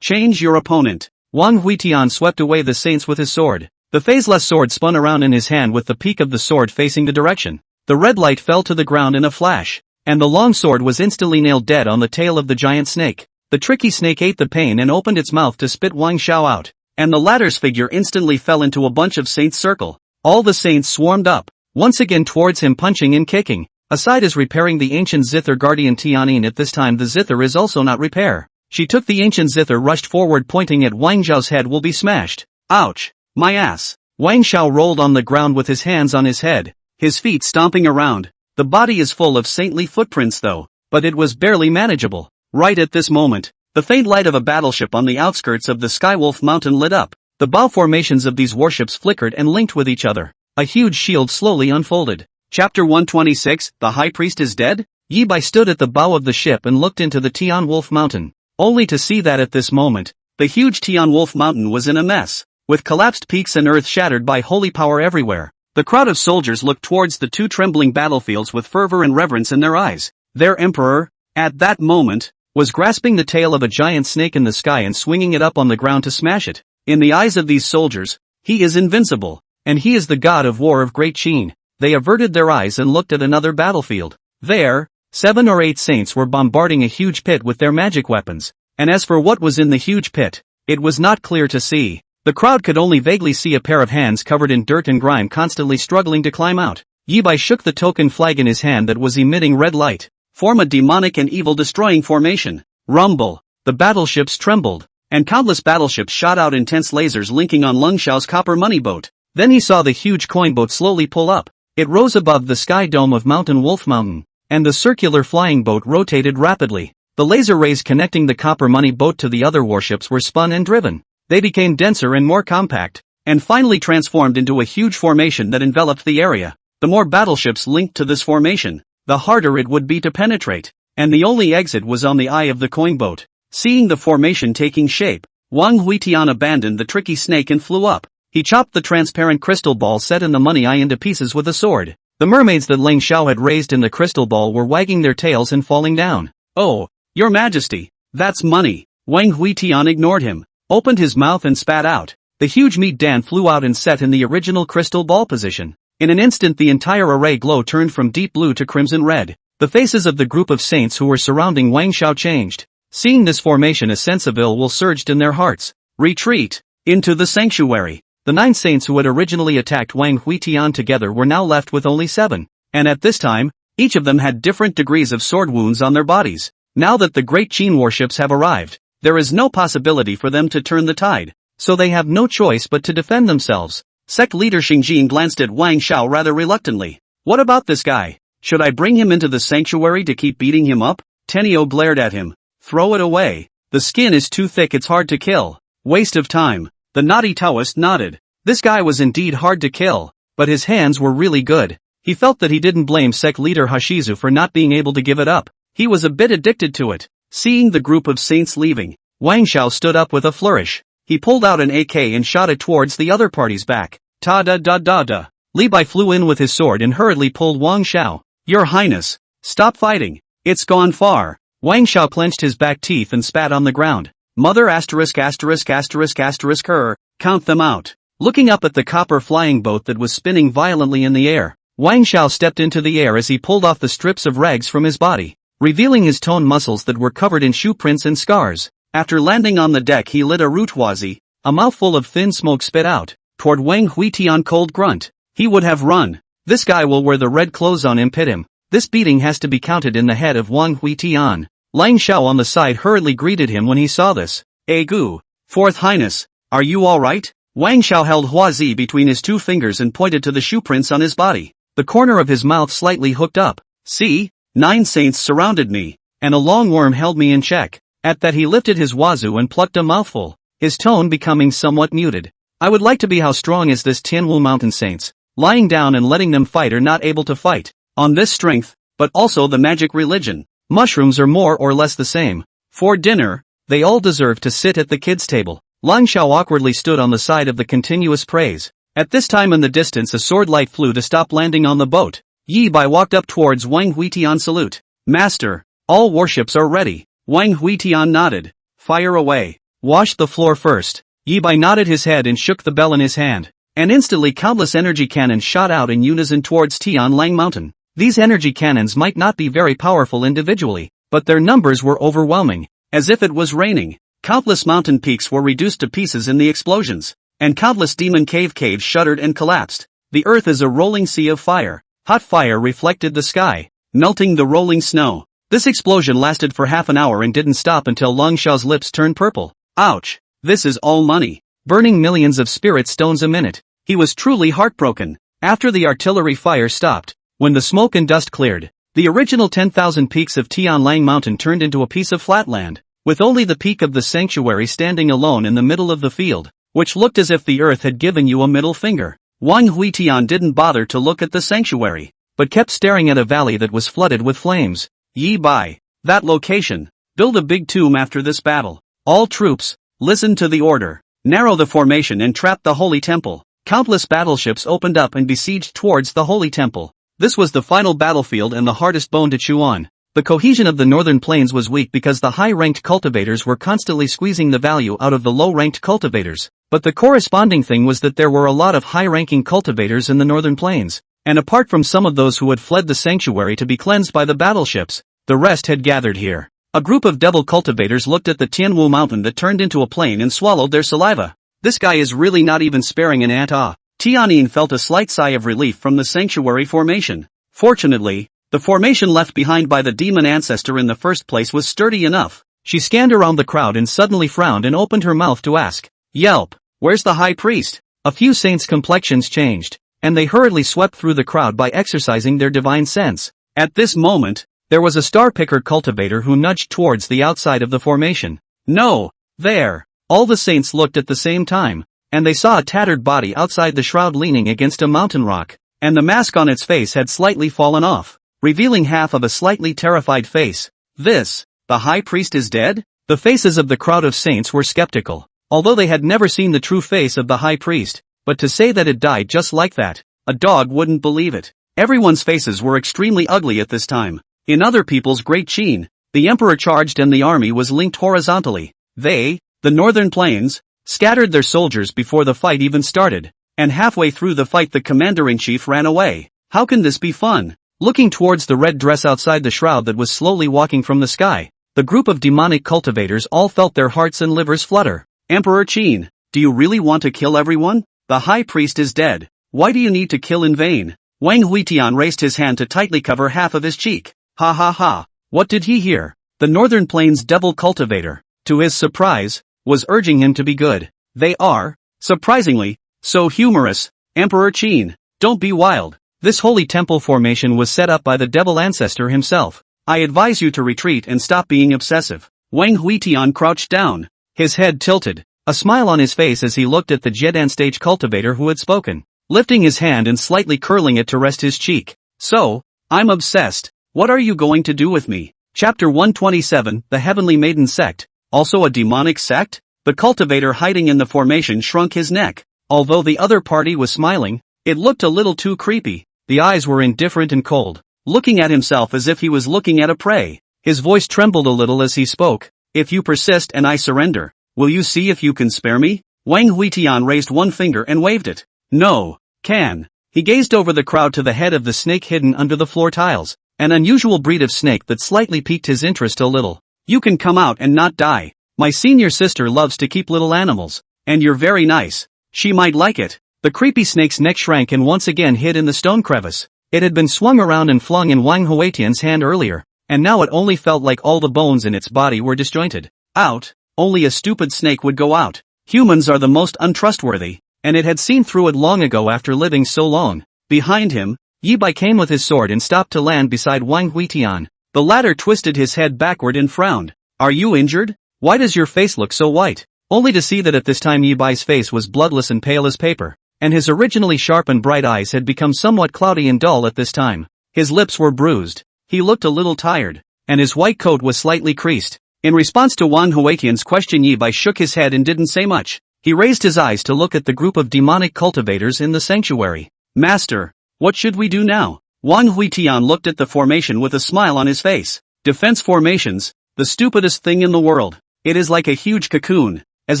change your opponent. Wang Huitian swept away the saints with his sword. The phaseless sword spun around in his hand with the peak of the sword facing the direction. The red light fell to the ground in a flash, and the long sword was instantly nailed dead on the tail of the giant snake. The tricky snake ate the pain and opened its mouth to spit Wang Xiao out, and the latter's figure instantly fell into a bunch of saints' circle. All the saints swarmed up, once again towards him, punching and kicking. Aside is repairing the ancient Zither guardian Tianyin. At this time the Zither is also not repair. She took the ancient Zither, rushed forward pointing at Wang Zhao's head. Will be smashed. Ouch! My ass! Wang Xiao rolled on the ground with his hands on his head, his feet stomping around. The body is full of saintly footprints though, but it was barely manageable. Right at this moment, the faint light of a battleship on the outskirts of the Skywolf Mountain lit up. The bow formations of these warships flickered and linked with each other. A huge shield slowly unfolded. Chapter 126, The High Priest is Dead? Yi Bai stood at the bow of the ship and looked into the Tian Wolf Mountain, only to see that at this moment, the huge Tian Wolf Mountain was in a mess, with collapsed peaks and earth shattered by holy power everywhere. The crowd of soldiers looked towards the two trembling battlefields with fervor and reverence in their eyes. Their emperor, at that moment, was grasping the tail of a giant snake in the sky and swinging it up on the ground to smash it. In the eyes of these soldiers, he is invincible, and he is the god of war of Great Qin. They averted their eyes and looked at another battlefield. There, 7 or 8 saints were bombarding a huge pit with their magic weapons, and as for what was in the huge pit, it was not clear to see. The crowd could only vaguely see a pair of hands covered in dirt and grime constantly struggling to climb out. Yi Bai shook the token flag in his hand that was emitting red light. Form a demonic and evil destroying formation. Rumble. The battleships trembled, and countless battleships shot out intense lasers linking on Lung Xiao's copper money boat. Then he saw the huge coin boat slowly pull up. It rose above the sky dome of Mountain Wolf Mountain, and the circular flying boat rotated rapidly. The laser rays connecting the copper money boat to the other warships were spun and driven. They became denser and more compact, and finally transformed into a huge formation that enveloped the area. The more battleships linked to this formation, the harder it would be to penetrate, and the only exit was on the eye of the coin boat. Seeing the formation taking shape, Wang Huitian abandoned the tricky snake and flew up. He chopped the transparent crystal ball set in the money eye into pieces with a sword. The mermaids that Ling Xiao had raised in the crystal ball were wagging their tails and falling down. "Oh, Your Majesty, that's money." Wang Huitian ignored him, opened his mouth and spat out. The huge meat Dan flew out and set in the original crystal ball position. In an instant the entire array glow turned from deep blue to crimson red. The faces of the group of saints who were surrounding Wang Xiao changed. Seeing this formation, a sense of ill will surged in their hearts. Retreat! Into the sanctuary! The 9 saints who had originally attacked Wang Huitian together were now left with only 7. And at this time, each of them had different degrees of sword wounds on their bodies. Now that the great Qin warships have arrived, there is no possibility for them to turn the tide. So they have no choice but to defend themselves. Sect leader Xingjin glanced at Wang Xiao rather reluctantly. "What about this guy? Should I bring him into the sanctuary to keep beating him up?" Tenio glared at him. "Throw it away. The skin is too thick, it's hard to kill. Waste of time." The naughty Taoist nodded. This guy was indeed hard to kill, but his hands were really good. He felt that he didn't blame Sect leader Hashizu for not being able to give it up. He was a bit addicted to it. Seeing the group of saints leaving, Wang Xiao stood up with a flourish. He pulled out an AK and shot it towards the other party's back. Ta-da-da-da-da. Li Bai flew in with his sword and hurriedly pulled Wang Xiao. "Your Highness, stop fighting. It's gone far." Wang Xiao clenched his back teeth and spat on the ground. "Mother asterisk asterisk asterisk asterisk her, count them out." Looking up at the copper flying boat that was spinning violently in the air, Wang Xiao stepped into the air as he pulled off the strips of rags from his body, revealing his toned muscles that were covered in shoe prints and scars. After landing on the deck, he lit a rootwazi. A mouthful of thin smoke spit out toward Wang Huitian. Cold grunt. He would have run. This guy will wear the red clothes on him. Pit him. This beating has to be counted in the head of Wang Huitian. Lang Xiao on the side hurriedly greeted him when he saw this. "Egu, Fourth Highness, are you alright?" Wang Xiao held huazi between his 2 fingers and pointed to the shoe prints on his body. The corner of his mouth slightly hooked up. "See? 9 saints surrounded me, and a long worm held me in check." At that he lifted his wazoo and plucked a mouthful, his tone becoming somewhat muted. "I would like to be how strong as this Tianwu mountain saints. Lying down and letting them fight or not able to fight. On this strength, but also the magic religion. Mushrooms are more or less the same. For dinner, they all deserve to sit at the kids' table." Lang Xiao awkwardly stood on the side of the continuous praise. At this time in the distance a sword light flew to stop landing on the boat. Yi Bai walked up towards Wang Huitian. "Salute. Master, all warships are ready." Wang Huitian nodded. "Fire away. Wash the floor first." Yi Bai nodded his head and shook the bell in his hand. And instantly countless energy cannons shot out in unison towards Tianlang Mountain. These energy cannons might not be very powerful individually, but their numbers were overwhelming. As if it was raining, countless mountain peaks were reduced to pieces in the explosions, and countless demon caves shuddered and collapsed. The earth is a rolling sea of fire. Hot fire reflected the sky, melting the rolling snow. This explosion lasted for half an hour and didn't stop until Lang Xiao's lips turned purple. Ouch! This is all money. Burning millions of spirit stones a minute. He was truly heartbroken. After the artillery fire stopped, when the smoke and dust cleared, the original 10,000 peaks of Tianlang Mountain turned into a piece of flat land, with only the peak of the sanctuary standing alone in the middle of the field, which looked as if the earth had given you a middle finger. Wang Huitian didn't bother to look at the sanctuary, but kept staring at a valley that was flooded with flames. Yi Bai, that location. Build a big tomb after this battle. All troops, listen to the order. Narrow the formation and trap the holy temple. Countless battleships opened up and besieged towards the holy temple. This was the final battlefield and the hardest bone to chew on. The cohesion of the northern plains was weak because the high-ranked cultivators were constantly squeezing the value out of the low-ranked cultivators. But the corresponding thing was that there were a lot of high-ranking cultivators in the northern plains. And apart from some of those who had fled the sanctuary to be cleansed by the battleships, the rest had gathered here. A group of devil cultivators looked at the Tianwu mountain that turned into a plain and swallowed their saliva. This guy is really not even sparing an ant. Tianyin felt a slight sigh of relief from the sanctuary formation. Fortunately, the formation left behind by the demon ancestor in the first place was sturdy enough. She scanned around the crowd and suddenly frowned and opened her mouth to ask, "Yelp, where's the high priest?" A few saints' complexions changed, and they hurriedly swept through the crowd by exercising their divine sense. At this moment, there was a star-picker cultivator who nudged towards the outside of the formation. "No, there." All the saints looked at the same time, and they saw a tattered body outside the shroud leaning against a mountain rock, and the mask on its face had slightly fallen off, revealing half of a slightly terrified face. The high priest is dead? The faces of the crowd of saints were skeptical, although they had never seen the true face of the high priest, but to say that it died just like that, a dog wouldn't believe it. Everyone's faces were extremely ugly at this time. In other people's great Qin, the emperor charged and the army was linked horizontally. They, the northern plains, scattered their soldiers before the fight even started, and halfway through the fight the commander-in-chief ran away. How can this be fun? Looking towards the red dress outside the shroud that was slowly walking from the sky, the group of demonic cultivators all felt their hearts and livers flutter. Emperor Qin, do you really want to kill everyone? The high priest is dead. Why do you need to kill in vain? Wang Huitian raised his hand to tightly cover half of his cheek. Ha ha ha. What did he hear? The Northern Plains devil cultivator, to his surprise, was urging him to be good. They are, surprisingly, so humorous. Emperor Qin, don't be wild. This holy temple formation was set up by the devil ancestor himself. I advise you to retreat and stop being obsessive. Wang Huitian crouched down, his head tilted, a smile on his face as he looked at the Jedan stage cultivator who had spoken, lifting his hand and slightly curling it to rest his cheek. So, I'm obsessed. What are you going to do with me? Chapter 127, The Heavenly Maiden Sect, also a demonic sect? The cultivator hiding in the formation shrunk his neck. Although the other party was smiling, it looked a little too creepy. The eyes were indifferent and cold, looking at himself as if he was looking at a prey. His voice trembled a little as he spoke. If you persist and I surrender, will you see if you can spare me? Wang Huitian raised one finger and waved it. No, can. He gazed over the crowd to the head of the snake hidden under the floor tiles, an unusual breed of snake that slightly piqued his interest a little. You can come out and not die. My senior sister loves to keep little animals, and you're very nice. She might like it. The creepy snake's neck shrank and once again hid in the stone crevice. It had been swung around and flung in Wang Huitian's hand earlier, and now it only felt like all the bones in its body were disjointed. Out? Only a stupid snake would go out. Humans are the most untrustworthy, and it had seen through it long ago after living so long. Behind him, Yi Bai came with his sword and stopped to land beside Wang Huitian. The latter twisted his head backward and frowned. Are you injured? Why does your face look so white? Only to see that at this time Yi Bai's face was bloodless and pale as paper, and his originally sharp and bright eyes had become somewhat cloudy and dull at this time. His lips were bruised, he looked a little tired, and his white coat was slightly creased. In response to Wang Huitian's question, Yi Bai shook his head and didn't say much. He raised his eyes to look at the group of demonic cultivators in the sanctuary. Master, what should we do now? Wang Huitian looked at the formation with a smile on his face. Defense formations, the stupidest thing in the world. It is like a huge cocoon. As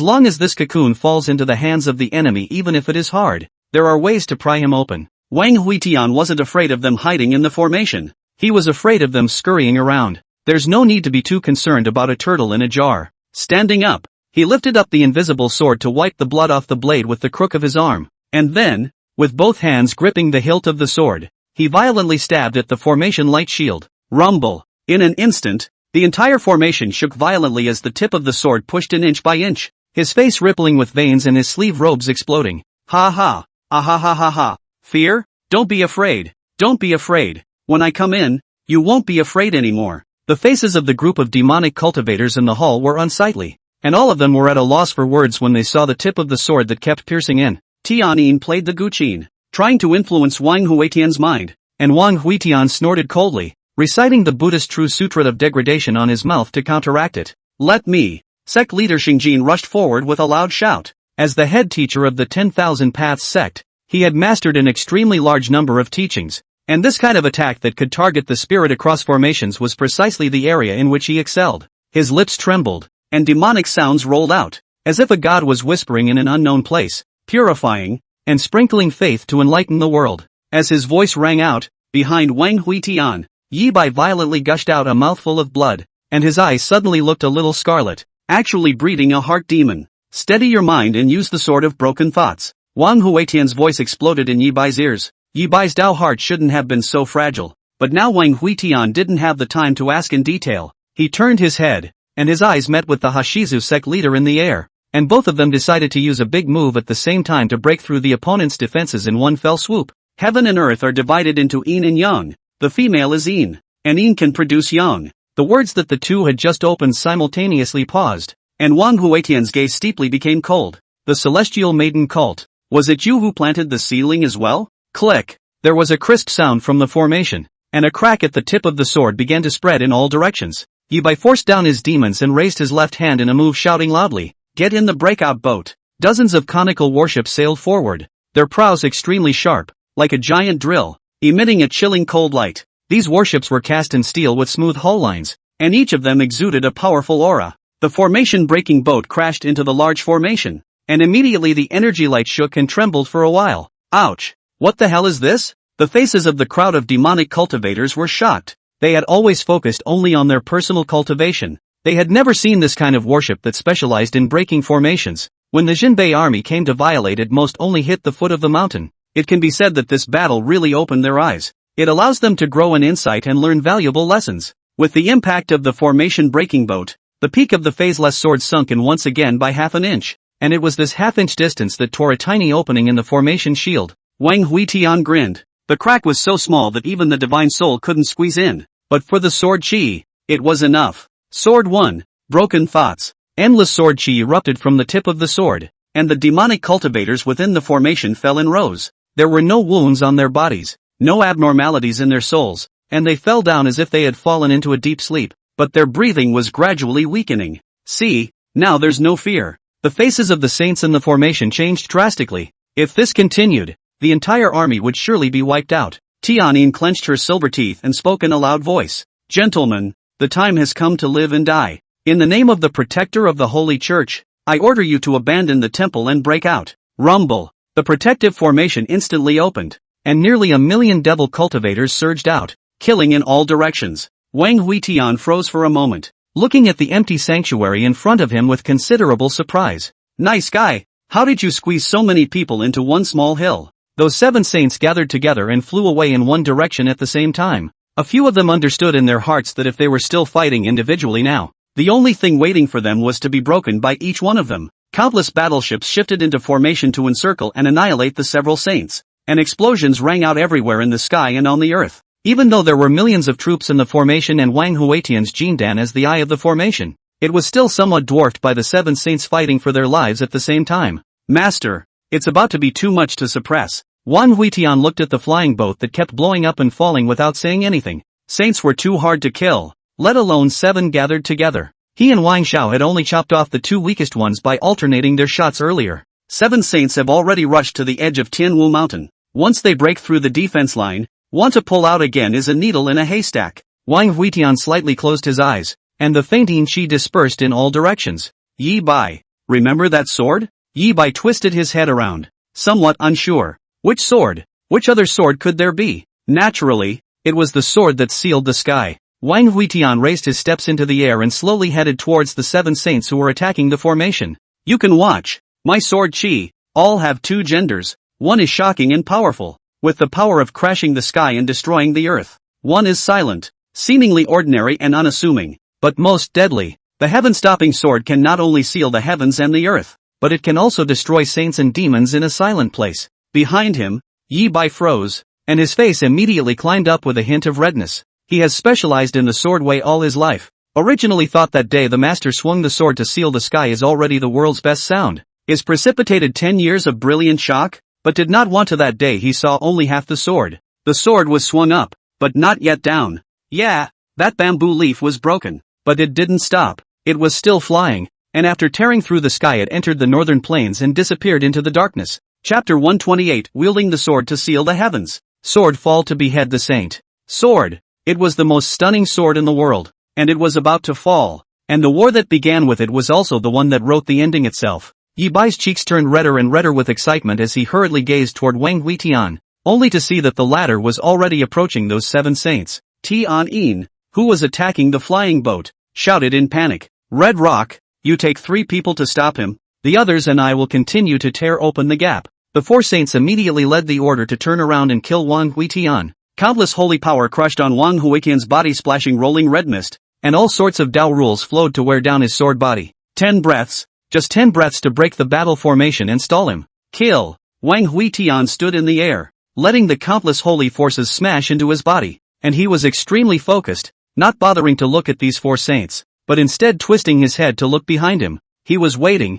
long as this cocoon falls into the hands of the enemy, even if it is hard, there are ways to pry him open. Wang Huitian wasn't afraid of them hiding in the formation. He was afraid of them scurrying around. There's no need to be too concerned about a turtle in a jar. Standing up, he lifted up the invisible sword to wipe the blood off the blade with the crook of his arm, and then, with both hands gripping the hilt of the sword, he violently stabbed at the formation light shield. Rumble. In an instant, the entire formation shook violently as the tip of the sword pushed in inch by inch, his face rippling with veins and his sleeve robes exploding. Ha ha. Ah ha ha ha ha. Fear? Don't be afraid. Don't be afraid. When I come in, you won't be afraid anymore. The faces of the group of demonic cultivators in the hall were unsightly, and all of them were at a loss for words when they saw the tip of the sword that kept piercing in. Tianyin played the guqin, trying to influence Wang Huitian's mind, and Wang Huitian snorted coldly, reciting the Buddhist true sutra of degradation on his mouth to counteract it. Let me. Sect leader Xingjin rushed forward with a loud shout. As the head teacher of the 10,000 Paths sect, he had mastered an extremely large number of teachings, and this kind of attack that could target the spirit across formations was precisely the area in which he excelled. His lips trembled, and demonic sounds rolled out, as if a god was whispering in an unknown place, purifying, and sprinkling faith to enlighten the world. As his voice rang out, behind Wang Huitian, Yi Bai violently gushed out a mouthful of blood, and his eyes suddenly looked a little scarlet, actually breeding a heart demon. Steady your mind and use the sword of broken thoughts. Wang Huitian's voice exploded in Yi Bai's ears. Yi Bai's Dao heart shouldn't have been so fragile, but now Wang Huitian didn't have the time to ask in detail. He turned his head, and his eyes met with the Hashizu sect leader in the air, and both of them decided to use a big move at the same time to break through the opponent's defenses in one fell swoop. Heaven and earth are divided into yin and yang. The female is yin, and yin can produce yang. The words that the two had just opened simultaneously paused, and Wang Huitian's gaze steeply became cold. The celestial maiden cult. Was it you who planted the seedling as well? Click. There was a crisp sound from the formation, and a crack at the tip of the sword began to spread in all directions. Yi Bai forced down his demons and raised his left hand in a move, shouting loudly, "Get in the breakout boat." Dozens of conical warships sailed forward, their prows extremely sharp, like a giant drill. emitting a chilling cold light. These warships were cast in steel with smooth hull lines, and each of them exuded a powerful aura. The formation-breaking boat crashed into the large formation, and immediately the energy light shook and trembled for a while. Ouch! What the hell is this? The faces of the crowd of demonic cultivators were shocked. They had always focused only on their personal cultivation. They had never seen this kind of warship that specialized in breaking formations. When the Jinbei army came to violate it, most only hit the foot of the mountain. It can be said that this battle really opened their eyes. It allows them to grow in insight and learn valuable lessons. With the impact of the formation-breaking boat, the peak of the phaseless sword sunk in once again by half an inch, and it was this half-inch distance that tore a tiny opening in the formation shield. Wang Huitian grinned. The crack was so small that even the divine soul couldn't squeeze in. But for the sword qi, it was enough. Sword 1. Broken thoughts. Endless sword qi erupted from the tip of the sword, and the demonic cultivators within the formation fell in rows. There were no wounds on their bodies, no abnormalities in their souls, and they fell down as if they had fallen into a deep sleep, but their breathing was gradually weakening. See, now there's no fear. The faces of the saints in the formation changed drastically. If this continued, the entire army would surely be wiped out. Tianyin clenched her silver teeth and spoke in a loud voice. Gentlemen, the time has come to live and die. In the name of the protector of the Holy Church, I order you to abandon the temple and break out. Rumble. The protective formation instantly opened, and nearly 1,000,000 devil cultivators surged out, killing in all directions. Wang Huitian froze for a moment, looking at the empty sanctuary in front of him with considerable surprise. Nice guy, how did you squeeze so many people into one small hill? Those 7 saints gathered together and flew away in one direction at the same time. A few of them understood in their hearts that if they were still fighting individually now, the only thing waiting for them was to be broken by each one of them. Countless battleships shifted into formation to encircle and annihilate the several saints, and explosions rang out everywhere in the sky and on the earth. Even though there were millions of troops in the formation and Wang Huitian's Jindan as the eye of the formation, it was still somewhat dwarfed by the 7 saints fighting for their lives at the same time. Master, it's about to be too much to suppress. Wang Huitian looked at the flying boat that kept blowing up and falling without saying anything. Saints were too hard to kill, let alone 7 gathered together. He and Wang Xiao had only chopped off the 2 weakest ones by alternating their shots earlier. 7 saints have already rushed to the edge of Tianwu Mountain. Once they break through the defense line, one to pull out again is a needle in a haystack. Wang Huitian slightly closed his eyes, and the fainting qi dispersed in all directions. Yi Bai, remember that sword? Yi Bai twisted his head around, somewhat unsure. Which sword? Which other sword could there be? Naturally, it was the sword that sealed the sky. Wang Huitian raised his steps into the air and slowly headed towards the 7 saints who were attacking the formation. You can watch. My sword qi, all have 2 genders. One is shocking and powerful, with the power of crashing the sky and destroying the earth. One is silent, seemingly ordinary and unassuming, but most deadly. The heaven-stopping sword can not only seal the heavens and the earth, but it can also destroy saints and demons in a silent place. Behind him, Yi Bai froze, and his face immediately climbed up with a hint of redness. He has specialized in the sword way all his life. Originally thought that day the master swung the sword to seal the sky is already the world's best sound. Is precipitated 10 years of brilliant shock, but did not want to that day he saw only half the sword. The sword was swung up, but not yet down. Yeah, that bamboo leaf was broken, but it didn't stop. It was still flying, and after tearing through the sky it entered the northern plains and disappeared into the darkness. Chapter 128, Wielding the Sword to Seal the Heavens. Sword fall to behead the saint. Sword. It was the most stunning sword in the world, and it was about to fall, and the war that began with it was also the one that wrote the ending itself. Yi Bai's cheeks turned redder and redder with excitement as he hurriedly gazed toward Wang Huitian, only to see that the latter was already approaching those 7 saints. Tianyin, who was attacking the flying boat, shouted in panic. Red Rock, you take 3 people to stop him, the others and I will continue to tear open the gap. The 4 saints immediately led the order to turn around and kill Wang Huitian. Countless holy power crushed on Wang Huitian's body, splashing rolling red mist, and all sorts of Dao rules flowed to wear down his sword body. 10 breaths, just 10 breaths to break the battle formation and stall him. Kill! Wang Huitian stood in the air, letting the countless holy forces smash into his body, and he was extremely focused, not bothering to look at these 4 saints, but instead twisting his head to look behind him. He was waiting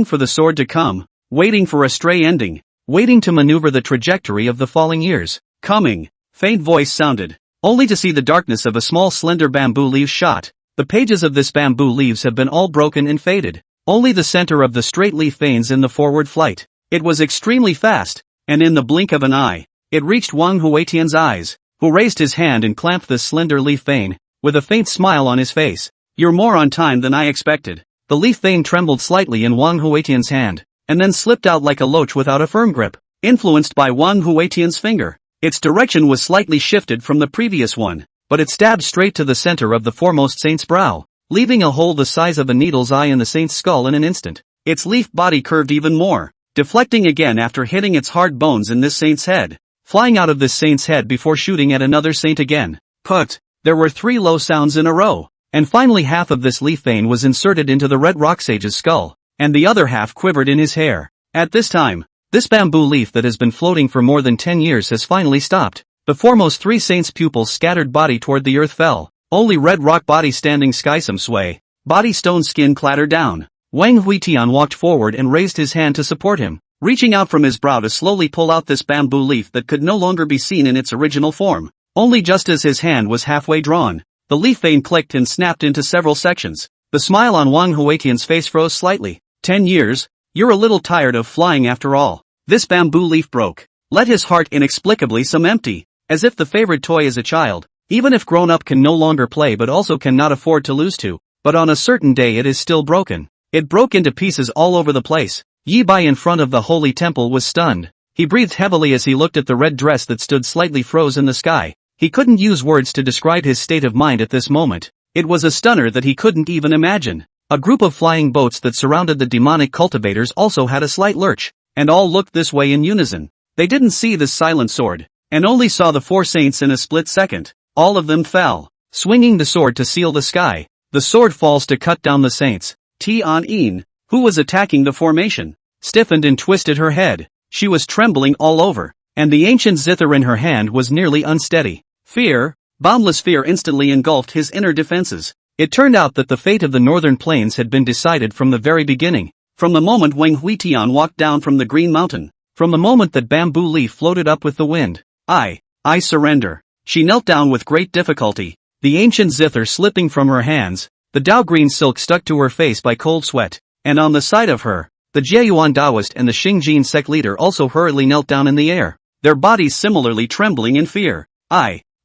for the sword to come, waiting for a stray ending, waiting to maneuver the trajectory of the falling years. Coming, faint voice sounded, only to see the darkness of a small slender bamboo leaf shot. The pages of this bamboo leaves have been all broken and faded. Only the center of the straight leaf veins in the forward flight. It was extremely fast, and in the blink of an eye, it reached Wang Huetian's eyes, who raised his hand and clamped the slender leaf vein, with a faint smile on his face. You're more on time than I expected. The leaf vein trembled slightly in Wang Huetian's hand, and then slipped out like a loach without a firm grip, influenced by Wang Huetian's finger. Its direction was slightly shifted from the previous one, but it stabbed straight to the center of the foremost saint's brow, leaving a hole the size of a needle's eye in the saint's skull in an instant. Its leaf body curved even more, deflecting again after hitting its hard bones in this saint's head, flying out of this saint's head before shooting at another saint again. Put! There were 3 low sounds in a row, and finally half of this leaf vein was inserted into the red rock sage's skull, and the other half quivered in his hair. At this time, this bamboo leaf that has been floating for more than 10 years has finally stopped. The foremost 3 saints' pupils' scattered body toward the earth fell, only red rock body standing sky some sway, body stone skin clattered down. Wang Huitian walked forward and raised his hand to support him, reaching out from his brow to slowly pull out this bamboo leaf that could no longer be seen in its original form. Only just as his hand was halfway drawn, the leaf vein clicked and snapped into several sections. The smile on Wang Huitian's face froze slightly. 10 years? You're a little tired of flying after all. This bamboo leaf broke. Let his heart inexplicably some empty, as if the favorite toy is a child, even if grown-up can no longer play but also cannot afford to lose to. But on a certain day it is still broken. It broke into pieces all over the place. Yi Bai in front of the holy temple was stunned. He breathed heavily as he looked at the red dress that stood slightly froze in the sky. He couldn't use words to describe his state of mind at this moment. It was a stunner that he couldn't even imagine. A group of flying boats that surrounded the demonic cultivators also had a slight lurch, and all looked this way in unison. They didn't see this silent sword, and only saw the 4 saints in a split second. All of them fell, swinging the sword to seal the sky. The sword falls to cut down the saints. Tian, who was attacking the formation, stiffened and twisted her head. She was trembling all over, and the ancient zither in her hand was nearly unsteady. Fear, boundless fear instantly engulfed his inner defenses. It turned out that the fate of the northern plains had been decided from the very beginning, from the moment Wang Huitian walked down from the Green Mountain, from the moment that bamboo leaf floated up with the wind. I surrender. She knelt down with great difficulty, the ancient zither slipping from her hands. The Dao green silk stuck to her face by cold sweat, and on the side of her, the Jieyuan Taoist and the Xingjin Sect leader also hurriedly knelt down in the air, their bodies similarly trembling in fear.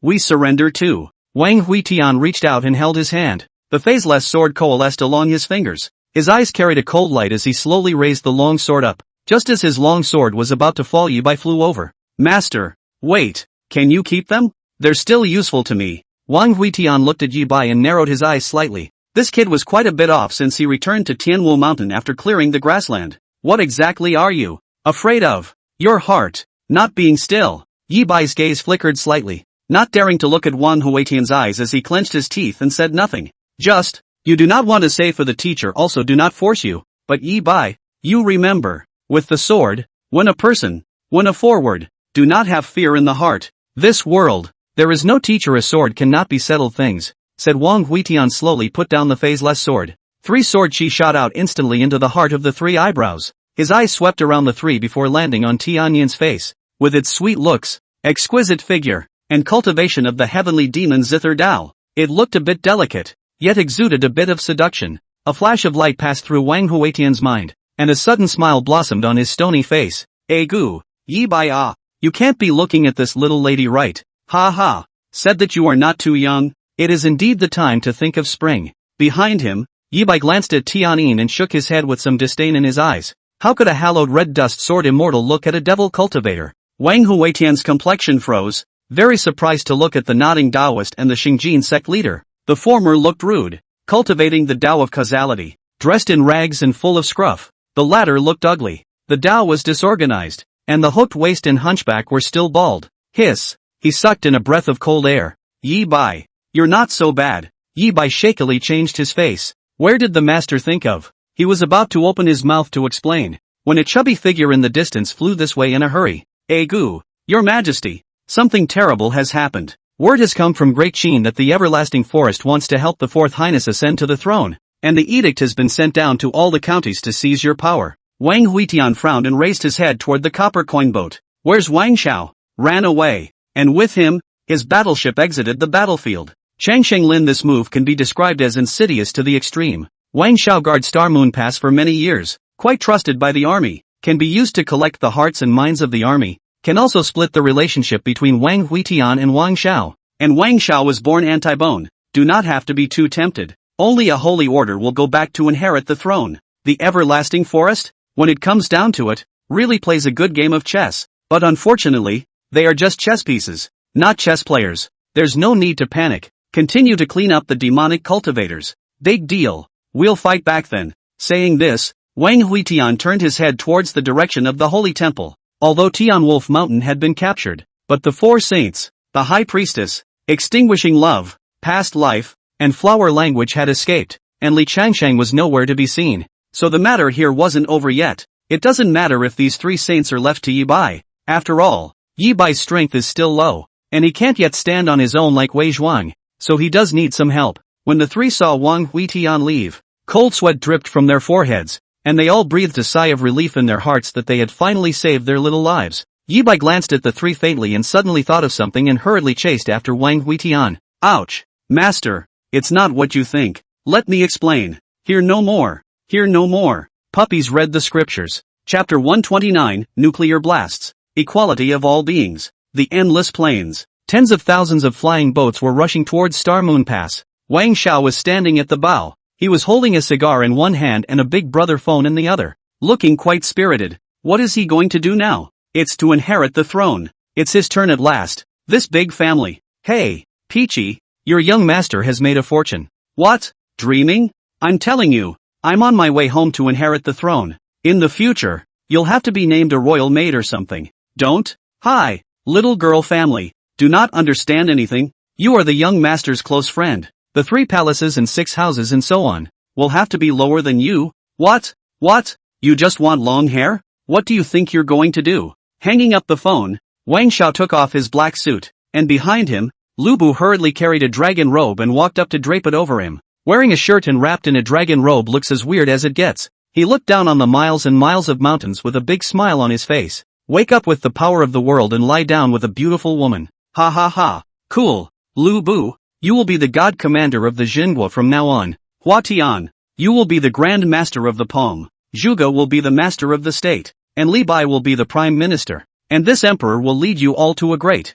We surrender too. Wang Huitian reached out and held his hand. The phaseless sword coalesced along his fingers. His eyes carried a cold light as he slowly raised the long sword up. Just as his long sword was about to fall, Yi Bai flew over. Master, wait, can you keep them? They're still useful to me. Wang Huitian looked at Yi Bai and narrowed his eyes slightly. This kid was quite a bit off since he returned to Tianwu Mountain after clearing the grassland. What exactly are you afraid of? Your heart not being still. Yi Bai's gaze flickered slightly, not daring to look at Wang Huitian's eyes as he clenched his teeth and said nothing. Just, you do not want to say for the teacher also do not force you, but Yi Bai, you remember, with the sword, when a forward, do not have fear in the heart. This world, there is no teacher, a sword cannot be settled things, said Wang Huitian slowly put down the phaseless sword. 3 sword chi shot out instantly into the heart of the 3 eyebrows. His eyes swept around the 3 before landing on Tianyan's face. With its sweet looks, exquisite figure, and cultivation of the heavenly demon Zither Dao, it looked a bit delicate, yet exuded a bit of seduction. A flash of light passed through Wang Huitian's mind, and a sudden smile blossomed on his stony face. Gu, Yi Bai, you can't be looking at this little lady, right? Ha ha, said that you are not too young. It is indeed the time to think of spring. Behind him, Yi Bai glanced at Tianyin and shook his head with some disdain in his eyes. How could a hallowed red dust sword immortal look at a devil cultivator? Wang Huitian's complexion froze, very surprised to look at the nodding Taoist and the Xingjin Sect leader. The former looked rude, cultivating the Tao of causality, dressed in rags and full of scruff. The latter looked ugly. The Tao was disorganized, and the hooked waist and hunchback were still bald. Hiss! He sucked in a breath of cold air. Yi Bai, you're not so bad. Yi Bai shakily changed his face. Where did the master think of? He was about to open his mouth to explain, when a chubby figure in the distance flew this way in a hurry. Gu, your majesty, something terrible has happened. Word has come from Great Qin that the everlasting forest wants to help the Fourth Highness ascend to the throne, and the edict has been sent down to all the counties to seize your power. Wang Huitian frowned and raised his head toward the copper coin boat. Where's Wang Shao? Ran away, and with him, his battleship exited the battlefield. Chang Shenglin, this move can be described as insidious to the extreme. Wang Shao guards Star Moon Pass for many years, quite trusted by the army, can be used to collect the hearts and minds of the army, can also split the relationship between Wang Huitian and Wang Xiao. And Wang Xiao was born anti-bone. Do not have to be too tempted. Only a holy order will go back to inherit the throne. The everlasting forest, when it comes down to it, really plays a good game of chess. But unfortunately, they are just chess pieces, not chess players. There's no need to panic. Continue to clean up the demonic cultivators. Big deal. We'll fight back then. Saying this, Wang Huitian turned his head towards the direction of the holy temple. Although Tianwolf Mountain had been captured, but the four saints, the high priestess, extinguishing love, past life, and flower language had escaped, and Li Changsheng was nowhere to be seen. So the matter here wasn't over yet. It doesn't matter if these three saints are left to Yi Bai. After all, Yi Bai's strength is still low, and he can't yet stand on his own like Wei Zhuang, so he does need some help. When the three saw Wang Huitian leave, cold sweat dripped from their foreheads, and they all breathed a sigh of relief in their hearts that they had finally saved their little lives. Yi Bai glanced at the three faintly and suddenly thought of something and hurriedly chased after Wang Huitian. Ouch! Master, it's not what you think. Let me explain. Hear no more. Hear no more. Puppies read the scriptures. Chapter 129, Nuclear Blasts. Equality of all beings. The endless plains. Tens of thousands of flying boats were rushing towards Star Moon Pass. Wang Xiao was standing at the bow. He was holding a cigar in one hand and a Big Brother phone in the other, looking quite spirited. What is he going to do now? It's to inherit the throne. It's his turn at last. This big family. Hey, Peachy, your young master has made a fortune. What? Dreaming? I'm telling you, I'm on my way home to inherit the throne. In the future, you'll have to be named a royal maid or something. Don't? Hi, little girl family. Do not understand anything? You are the young master's close friend. The 3 palaces and 6 houses and so on, will have to be lower than you. What? What? You just want long hair? What do you think you're going to do? Hanging up the phone, Wang Xiao took off his black suit, and behind him, Lu Bu hurriedly carried a dragon robe and walked up to drape it over him. Wearing a shirt and wrapped in a dragon robe looks as weird as it gets. He looked down on the miles and miles of mountains with a big smile on his face. Wake up with the power of the world and lie down with a beautiful woman. Ha ha ha. Cool. Lu Bu, you will be the god commander of the Xinguo from now on. Hua Tian, you will be the grand master of the palm. Zhuge will be the master of the state. And Li Bai will be the prime minister. And this emperor will lead you all to a great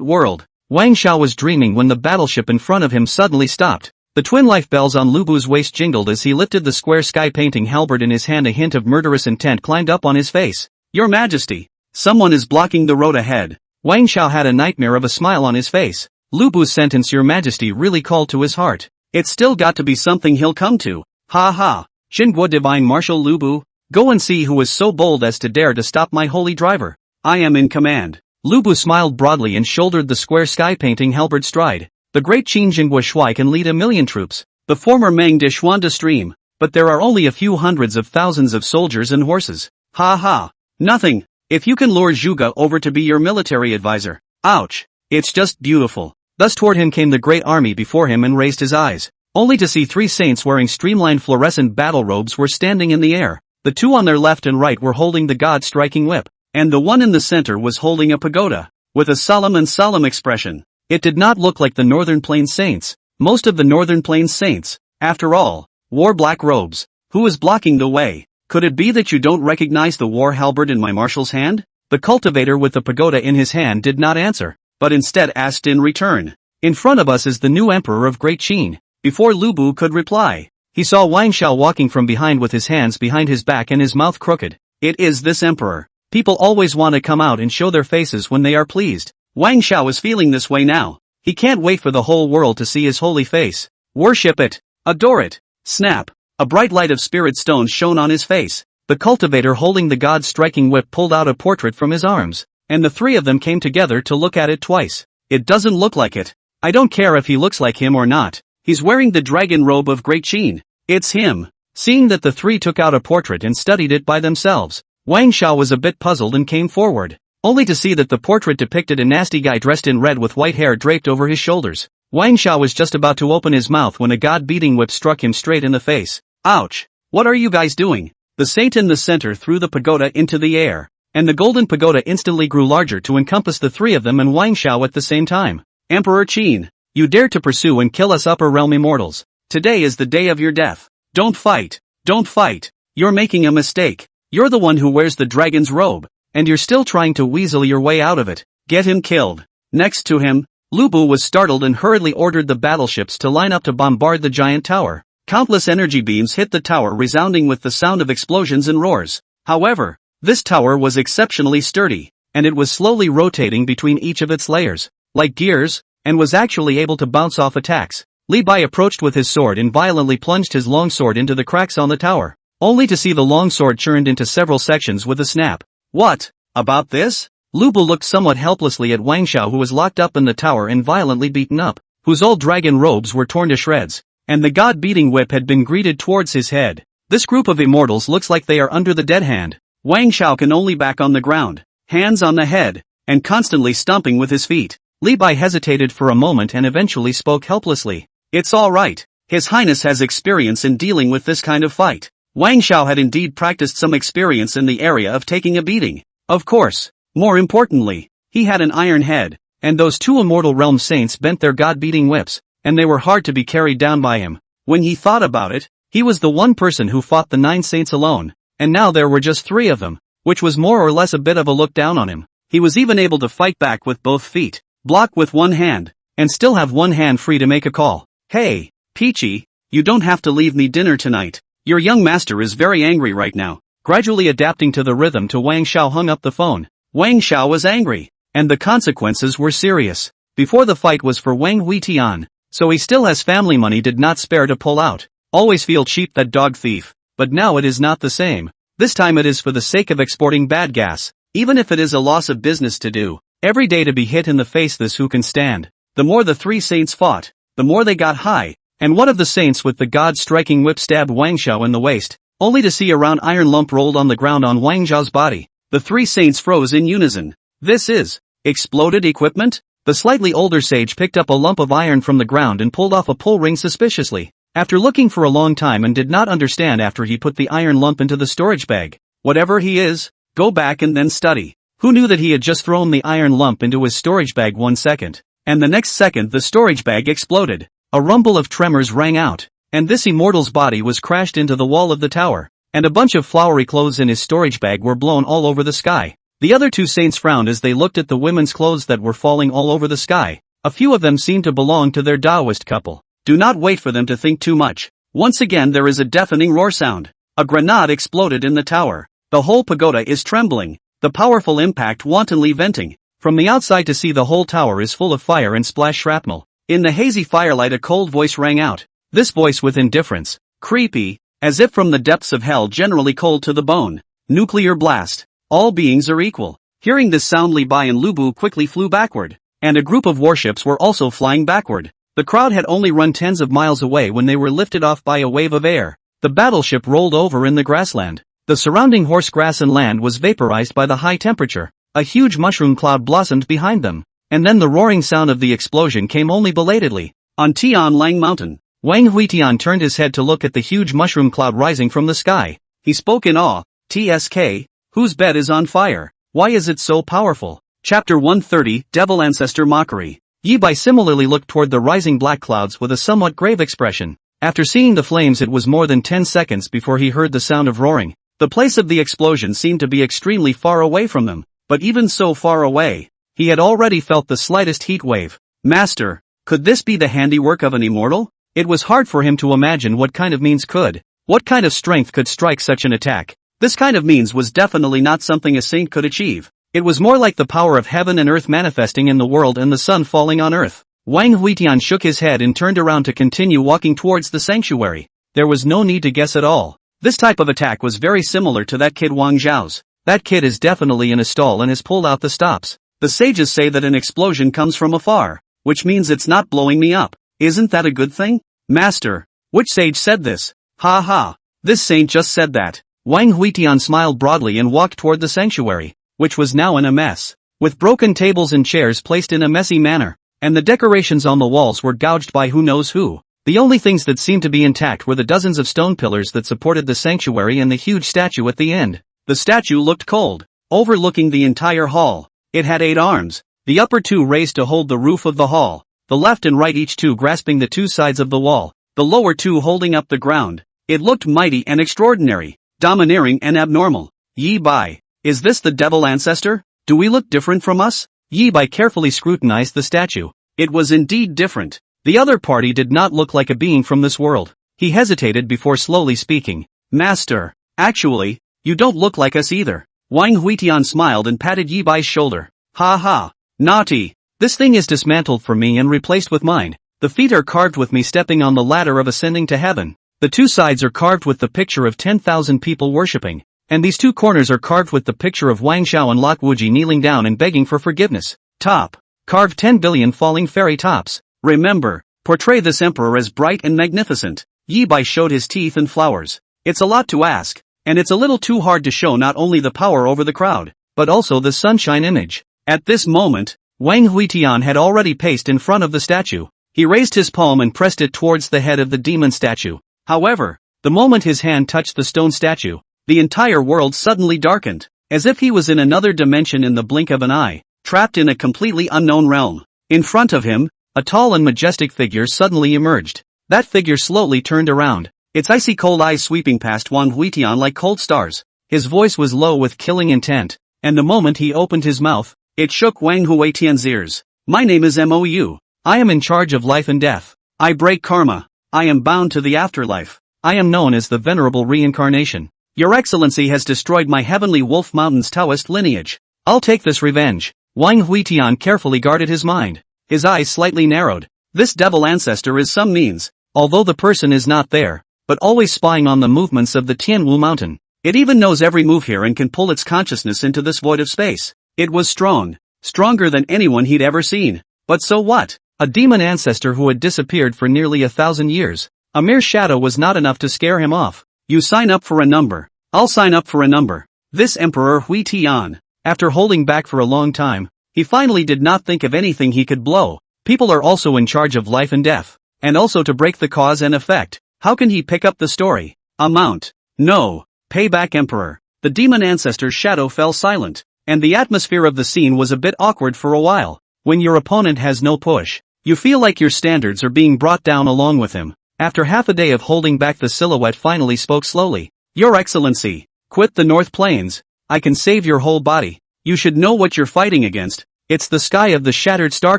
world. Wang Xiao was dreaming when the battleship in front of him suddenly stopped. The twin life bells on Lu Bu's waist jingled as he lifted the square sky painting halberd in his hand. A hint of murderous intent climbed up on his face. Your Majesty, someone is blocking the road ahead. Wang Xiao had a nightmare of a smile on his face. Lu Bu's sentence Your Majesty really called to his heart. It's still got to be something he'll come to. Ha ha. Xinguo Divine Marshal Lu Bu, go and see who is so bold as to dare to stop my holy driver. I am in command. Lu Bu smiled broadly and shouldered the square sky painting halberd stride. The great Qin Jingguo Shui can lead 1,000,000 troops. The former Meng de Xuan stream. But there are only a few hundreds of thousands of soldiers and horses. Ha ha. Nothing. If you can lure Zhuge over to be your military advisor. Ouch. It's just beautiful. Thus toward him came the great army before him and raised his eyes, only to see 3 saints wearing streamlined fluorescent battle robes were standing in the air. The 2 on their left and right were holding the god-striking whip, and the one in the center was holding a pagoda, with a solemn expression. It did not look like the Northern Plains saints. Most of the Northern Plains saints, after all, wore black robes. Who is blocking the way? Could it be that you don't recognize the war halberd in my marshal's hand? The cultivator with the pagoda in his hand did not answer, but instead asked in return. In front of us is the new emperor of Great Qin. Before Lu Bu could reply, he saw Wang Xiao walking from behind with his hands behind his back and his mouth crooked. It is this emperor. People always want to come out and show their faces when they are pleased. Wang Xiao is feeling this way now. He can't wait for the whole world to see his holy face. Worship it. Adore it. Snap. A bright light of spirit stones shone on his face. The cultivator holding the god-striking whip pulled out a portrait from his arms, and the 3 of them came together to look at it twice. It doesn't look like it. I don't care if he looks like him or not. He's wearing the dragon robe of Great Qin. It's him. Seeing that the 3 took out a portrait and studied it by themselves, Wang Xiao was a bit puzzled and came forward, only to see that the portrait depicted a nasty guy dressed in red with white hair draped over his shoulders. Wang Xiao was just about to open his mouth when a god-beating whip struck him straight in the face. Ouch! What are you guys doing? The saint in the center threw the pagoda into the air, and the golden pagoda instantly grew larger to encompass the 3 of them and Wang Xiao at the same time. Emperor Qin, you dare to pursue and kill us upper realm immortals. Today is the day of your death. Don't fight. Don't fight. You're making a mistake. You're the one who wears the dragon's robe, and you're still trying to weasel your way out of it. Get him killed. Next to him, Lu Bu was startled and hurriedly ordered the battleships to line up to bombard the giant tower. Countless energy beams hit the tower, resounding with the sound of explosions and roars. However, this tower was exceptionally sturdy, and it was slowly rotating between each of its layers, like gears, and was actually able to bounce off attacks. Li Bai approached with his sword and violently plunged his longsword into the cracks on the tower, only to see the longsword churned into several sections with a snap. What about this? Lu Bu looked somewhat helplessly at Wang Xiao, who was locked up in the tower and violently beaten up, whose old dragon robes were torn to shreds, and the god-beating whip had been greeted towards his head. This group of immortals looks like they are under the dead hand. Wang Xiao can only back on the ground, hands on the head, and constantly stomping with his feet. Li Bai hesitated for a moment and eventually spoke helplessly. It's all right. His Highness has experience in dealing with this kind of fight. Wang Xiao had indeed practiced some experience in the area of taking a beating. Of course, more importantly, he had an iron head, and those two immortal realm saints bent their god-beating whips, and they were hard to be carried down by him. When he thought about it, he was the one person who fought the 9 saints alone, and now there were just 3 of them, which was more or less a bit of a look down on him. He was even able to fight back with both feet, block with one hand, and still have one hand free to make a call. Hey, Peachy, you don't have to leave me dinner tonight. Your young master is very angry right now. Gradually adapting to the rhythm to Wang Xiao hung up the phone. Wang Xiao was angry, and the consequences were serious. Before the fight was for Wang Huitian, so he still has family money did not spare to pull out. Always feel cheap, that dog thief. But now it is not the same. This time it is for the sake of exporting bad gas, even if it is a loss of business to do. Every day to be hit in the face, this who can stand. The more the 3 saints fought, the more they got high, and one of the saints with the god-striking whip stabbed Wang Xiao in the waist, only to see a round iron lump rolled on the ground on Wang Xiao's body. The 3 saints froze in unison. This is exploded equipment? The slightly older sage picked up a lump of iron from the ground and pulled off a pull ring suspiciously. After looking for a long time and did not understand after he put the iron lump into the storage bag. Whatever he is, go back and then study. Who knew that he had just thrown the iron lump into his storage bag 1 second, and the next second the storage bag exploded. A rumble of tremors rang out, and this immortal's body was crashed into the wall of the tower, and a bunch of flowery clothes in his storage bag were blown all over the sky. The other 2 saints frowned as they looked at the women's clothes that were falling all over the sky. A few of them seemed to belong to their Taoist couple. Do not wait for them to think too much. Once again there is a deafening roar sound. A grenade exploded in the tower. The whole pagoda is trembling, the powerful impact wantonly venting. From the outside to see the whole tower is full of fire and splash shrapnel. In the hazy firelight a cold voice rang out. This voice with indifference, creepy, as if from the depths of hell, generally cold to the bone. Nuclear blast. All beings are equal. Hearing this sound, Li Bai and Lu Bu quickly flew backward, and a group of warships were also flying backward. The crowd had only run tens of miles away when they were lifted off by a wave of air. The battleship rolled over in the grassland. The surrounding horse grass and land was vaporized by the high temperature. A huge mushroom cloud blossomed behind them, and then the roaring sound of the explosion came only belatedly. On Tianlang Mountain, Wang Huitian turned his head to look at the huge mushroom cloud rising from the sky. He spoke in awe. TSK, whose bed is on fire? Why is it so powerful? Chapter 130, Devil Ancestor Mockery. Yi Bai similarly looked toward the rising black clouds with a somewhat grave expression. After seeing the flames, it was more than 10 seconds before he heard the sound of roaring. The place of the explosion seemed to be extremely far away from them, but even so far away, he had already felt the slightest heat wave. Master, could this be the handiwork of an immortal? It was hard for him to imagine what kind of means could. What kind of strength could strike such an attack? This kind of means was definitely not something a saint could achieve. It was more like the power of heaven and earth manifesting in the world and the sun falling on earth. Wang Huitian shook his head and turned around to continue walking towards the sanctuary. There was no need to guess at all. This type of attack was very similar to that kid Wang Zhao's. That kid is definitely in a stall and has pulled out the stops. The sages say that an explosion comes from afar, which means it's not blowing me up. Isn't that a good thing? Master, which sage said this? Ha ha. This saint just said that. Wang Huitian smiled broadly and walked toward the sanctuary, which was now in a mess, with broken tables and chairs placed in a messy manner, and the decorations on the walls were gouged by who knows who. The only things that seemed to be intact were the dozens of stone pillars that supported the sanctuary and the huge statue at the end. The statue looked cold, overlooking the entire hall. It had 8 arms, the upper 2 raised to hold the roof of the hall, the left and right each 2 grasping the 2 sides of the wall, the lower 2 holding up the ground. It looked mighty and extraordinary, domineering and abnormal. Yi Bai, Is this the devil ancestor? Do we look different from us? Yi Bai carefully scrutinized the statue. It was indeed different. The other party did not look like a being from this world. He hesitated before slowly speaking. Master, actually, you don't look like us either. Wang Huitian smiled and patted Yi Bai's shoulder. Ha ha. Naughty. This thing is dismantled for me and replaced with mine. The feet are carved with me stepping on the ladder of ascending to heaven. The two sides are carved with the picture of 10,000 people worshipping. And these two corners are carved with the picture of Wang Xiao and Lot Wuji kneeling down and begging for forgiveness. Top. Carved 10 billion falling fairy tops. Remember, portray this emperor as bright and magnificent. Yi Bai showed his teeth and flowers. It's a lot to ask, and it's a little too hard to show not only the power over the crowd, but also the sunshine image. At this moment, Wang Huitian had already paced in front of the statue. He raised his palm and pressed it towards the head of the demon statue. However, the moment his hand touched the stone statue, the entire world suddenly darkened, as if he was in another dimension in the blink of an eye, trapped in a completely unknown realm. In front of him, a tall and majestic figure suddenly emerged. That figure slowly turned around, its icy cold eyes sweeping past Wang Huitian like cold stars. His voice was low with killing intent, and the moment he opened his mouth, it shook Wang Huitian's ears. My name is Mou. I am in charge of life and death. I break karma. I am bound to the afterlife. I am known as the Venerable Reincarnation. Your Excellency has destroyed my heavenly Wolf Mountain's Taoist lineage. I'll take this revenge. Wang Huitian carefully guarded his mind. His eyes slightly narrowed. This devil ancestor is some means, although the person is not there, but always spying on the movements of the Tianwu Mountain. It even knows every move here and can pull its consciousness into this void of space. It was strong. Stronger than anyone he'd ever seen. But so what? A demon ancestor who had disappeared for nearly 1,000 years. A mere shadow was not enough to scare him off. You sign up for a number. I'll sign up for a number. This Emperor Huitian, after holding back for a long time, he finally did not think of anything he could blow. People are also in charge of life and death, and also to break the cause and effect. How can he pick up the story? Amount. No. Payback Emperor. The demon ancestor's shadow fell silent, and the atmosphere of the scene was a bit awkward for a while. When your opponent has no push, you feel like your standards are being brought down along with him. After half a day of holding back, the silhouette finally spoke slowly. Your Excellency, quit the North Plains. I can save your whole body. You should know what you're fighting against. It's the sky of the shattered star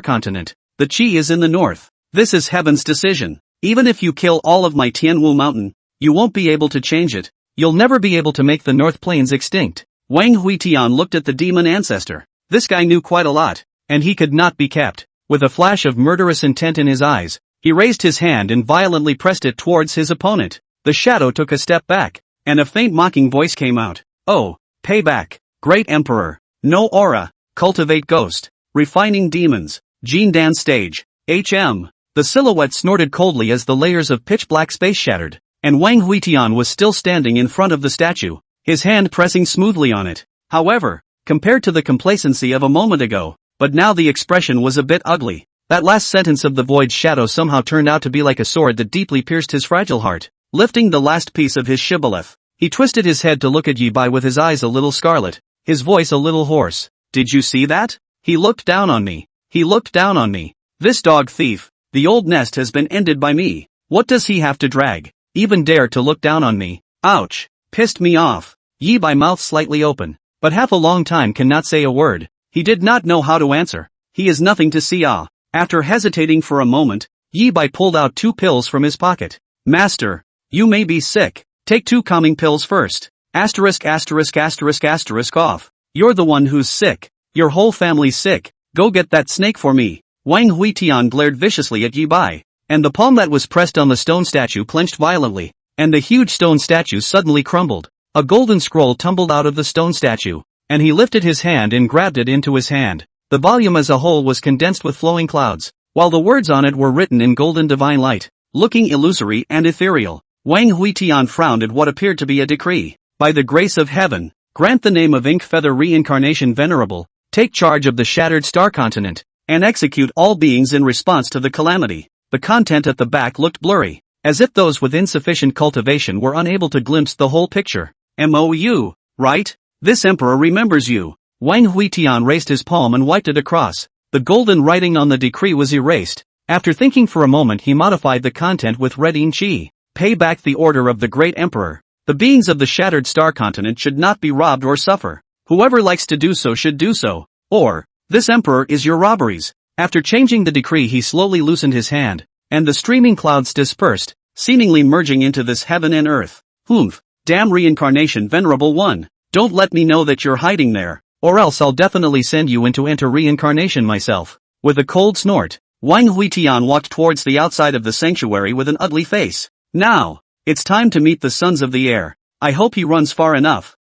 continent. The Qi is in the north. This is heaven's decision. Even if you kill all of my Tianwu Mountain, you won't be able to change it. You'll never be able to make the North Plains extinct. Wang Huitian looked at the demon ancestor. This guy knew quite a lot, and he could not be kept. With a flash of murderous intent in his eyes, he raised his hand and violently pressed it towards his opponent. The shadow took a step back, and a faint mocking voice came out. Oh, payback. Great Emperor. No aura. Cultivate ghost. Refining demons. Jin Dan stage. HM. The silhouette snorted coldly as the layers of pitch-black space shattered, and Wang Huitian was still standing in front of the statue, his hand pressing smoothly on it. However, compared to the complacency of a moment ago, but now the expression was a bit ugly. That last sentence of the void shadow somehow turned out to be like a sword that deeply pierced his fragile heart. Lifting the last piece of his shibboleth, he twisted his head to look at Yi Bai with his eyes a little scarlet, his voice a little hoarse. Did you see that? He looked down on me. He looked down on me. This dog thief. The old nest has been ended by me. What does he have to drag? Even dare to look down on me? Ouch. Pissed me off. Yi Bai mouth slightly open, but half a long time cannot say a word. He did not know how to answer. He is nothing to see. After hesitating for a moment, Yi Bai pulled out 2 pills from his pocket. Master, you may be sick. Take 2 calming pills first. Asterisk asterisk asterisk asterisk off. You're the one who's sick. Your whole family's sick. Go get that snake for me. Wang Huitian glared viciously at Yi Bai, and the palm that was pressed on the stone statue clenched violently, and the huge stone statue suddenly crumbled. A golden scroll tumbled out of the stone statue, and he lifted his hand and grabbed it into his hand. The volume as a whole was condensed with flowing clouds, while the words on it were written in golden divine light, looking illusory and ethereal. Wang Huitian frowned at what appeared to be a decree. By the grace of heaven, grant the name of Ink Feather Reincarnation Venerable, take charge of the shattered star continent, and execute all beings in response to the calamity. The content at the back looked blurry, as if those with insufficient cultivation were unable to glimpse the whole picture. Mou, right? This emperor remembers you. Wang Huitian raised his palm and wiped it across. The golden writing on the decree was erased. After thinking for a moment, he modified the content with red in Qi. Pay back the order of the great emperor. The beings of the shattered star continent should not be robbed or suffer. Whoever likes to do so should do so. Or, this emperor is your robberies. After changing the decree he slowly loosened his hand, and the streaming clouds dispersed, seemingly merging into this heaven and earth. Humph, damn reincarnation venerable one, don't let me know that you're hiding there, or else I'll definitely send you into enter reincarnation myself. With a cold snort, Wang Huitian walked towards the outside of the sanctuary with an ugly face. Now, it's time to meet the sons of the air. I hope he runs far enough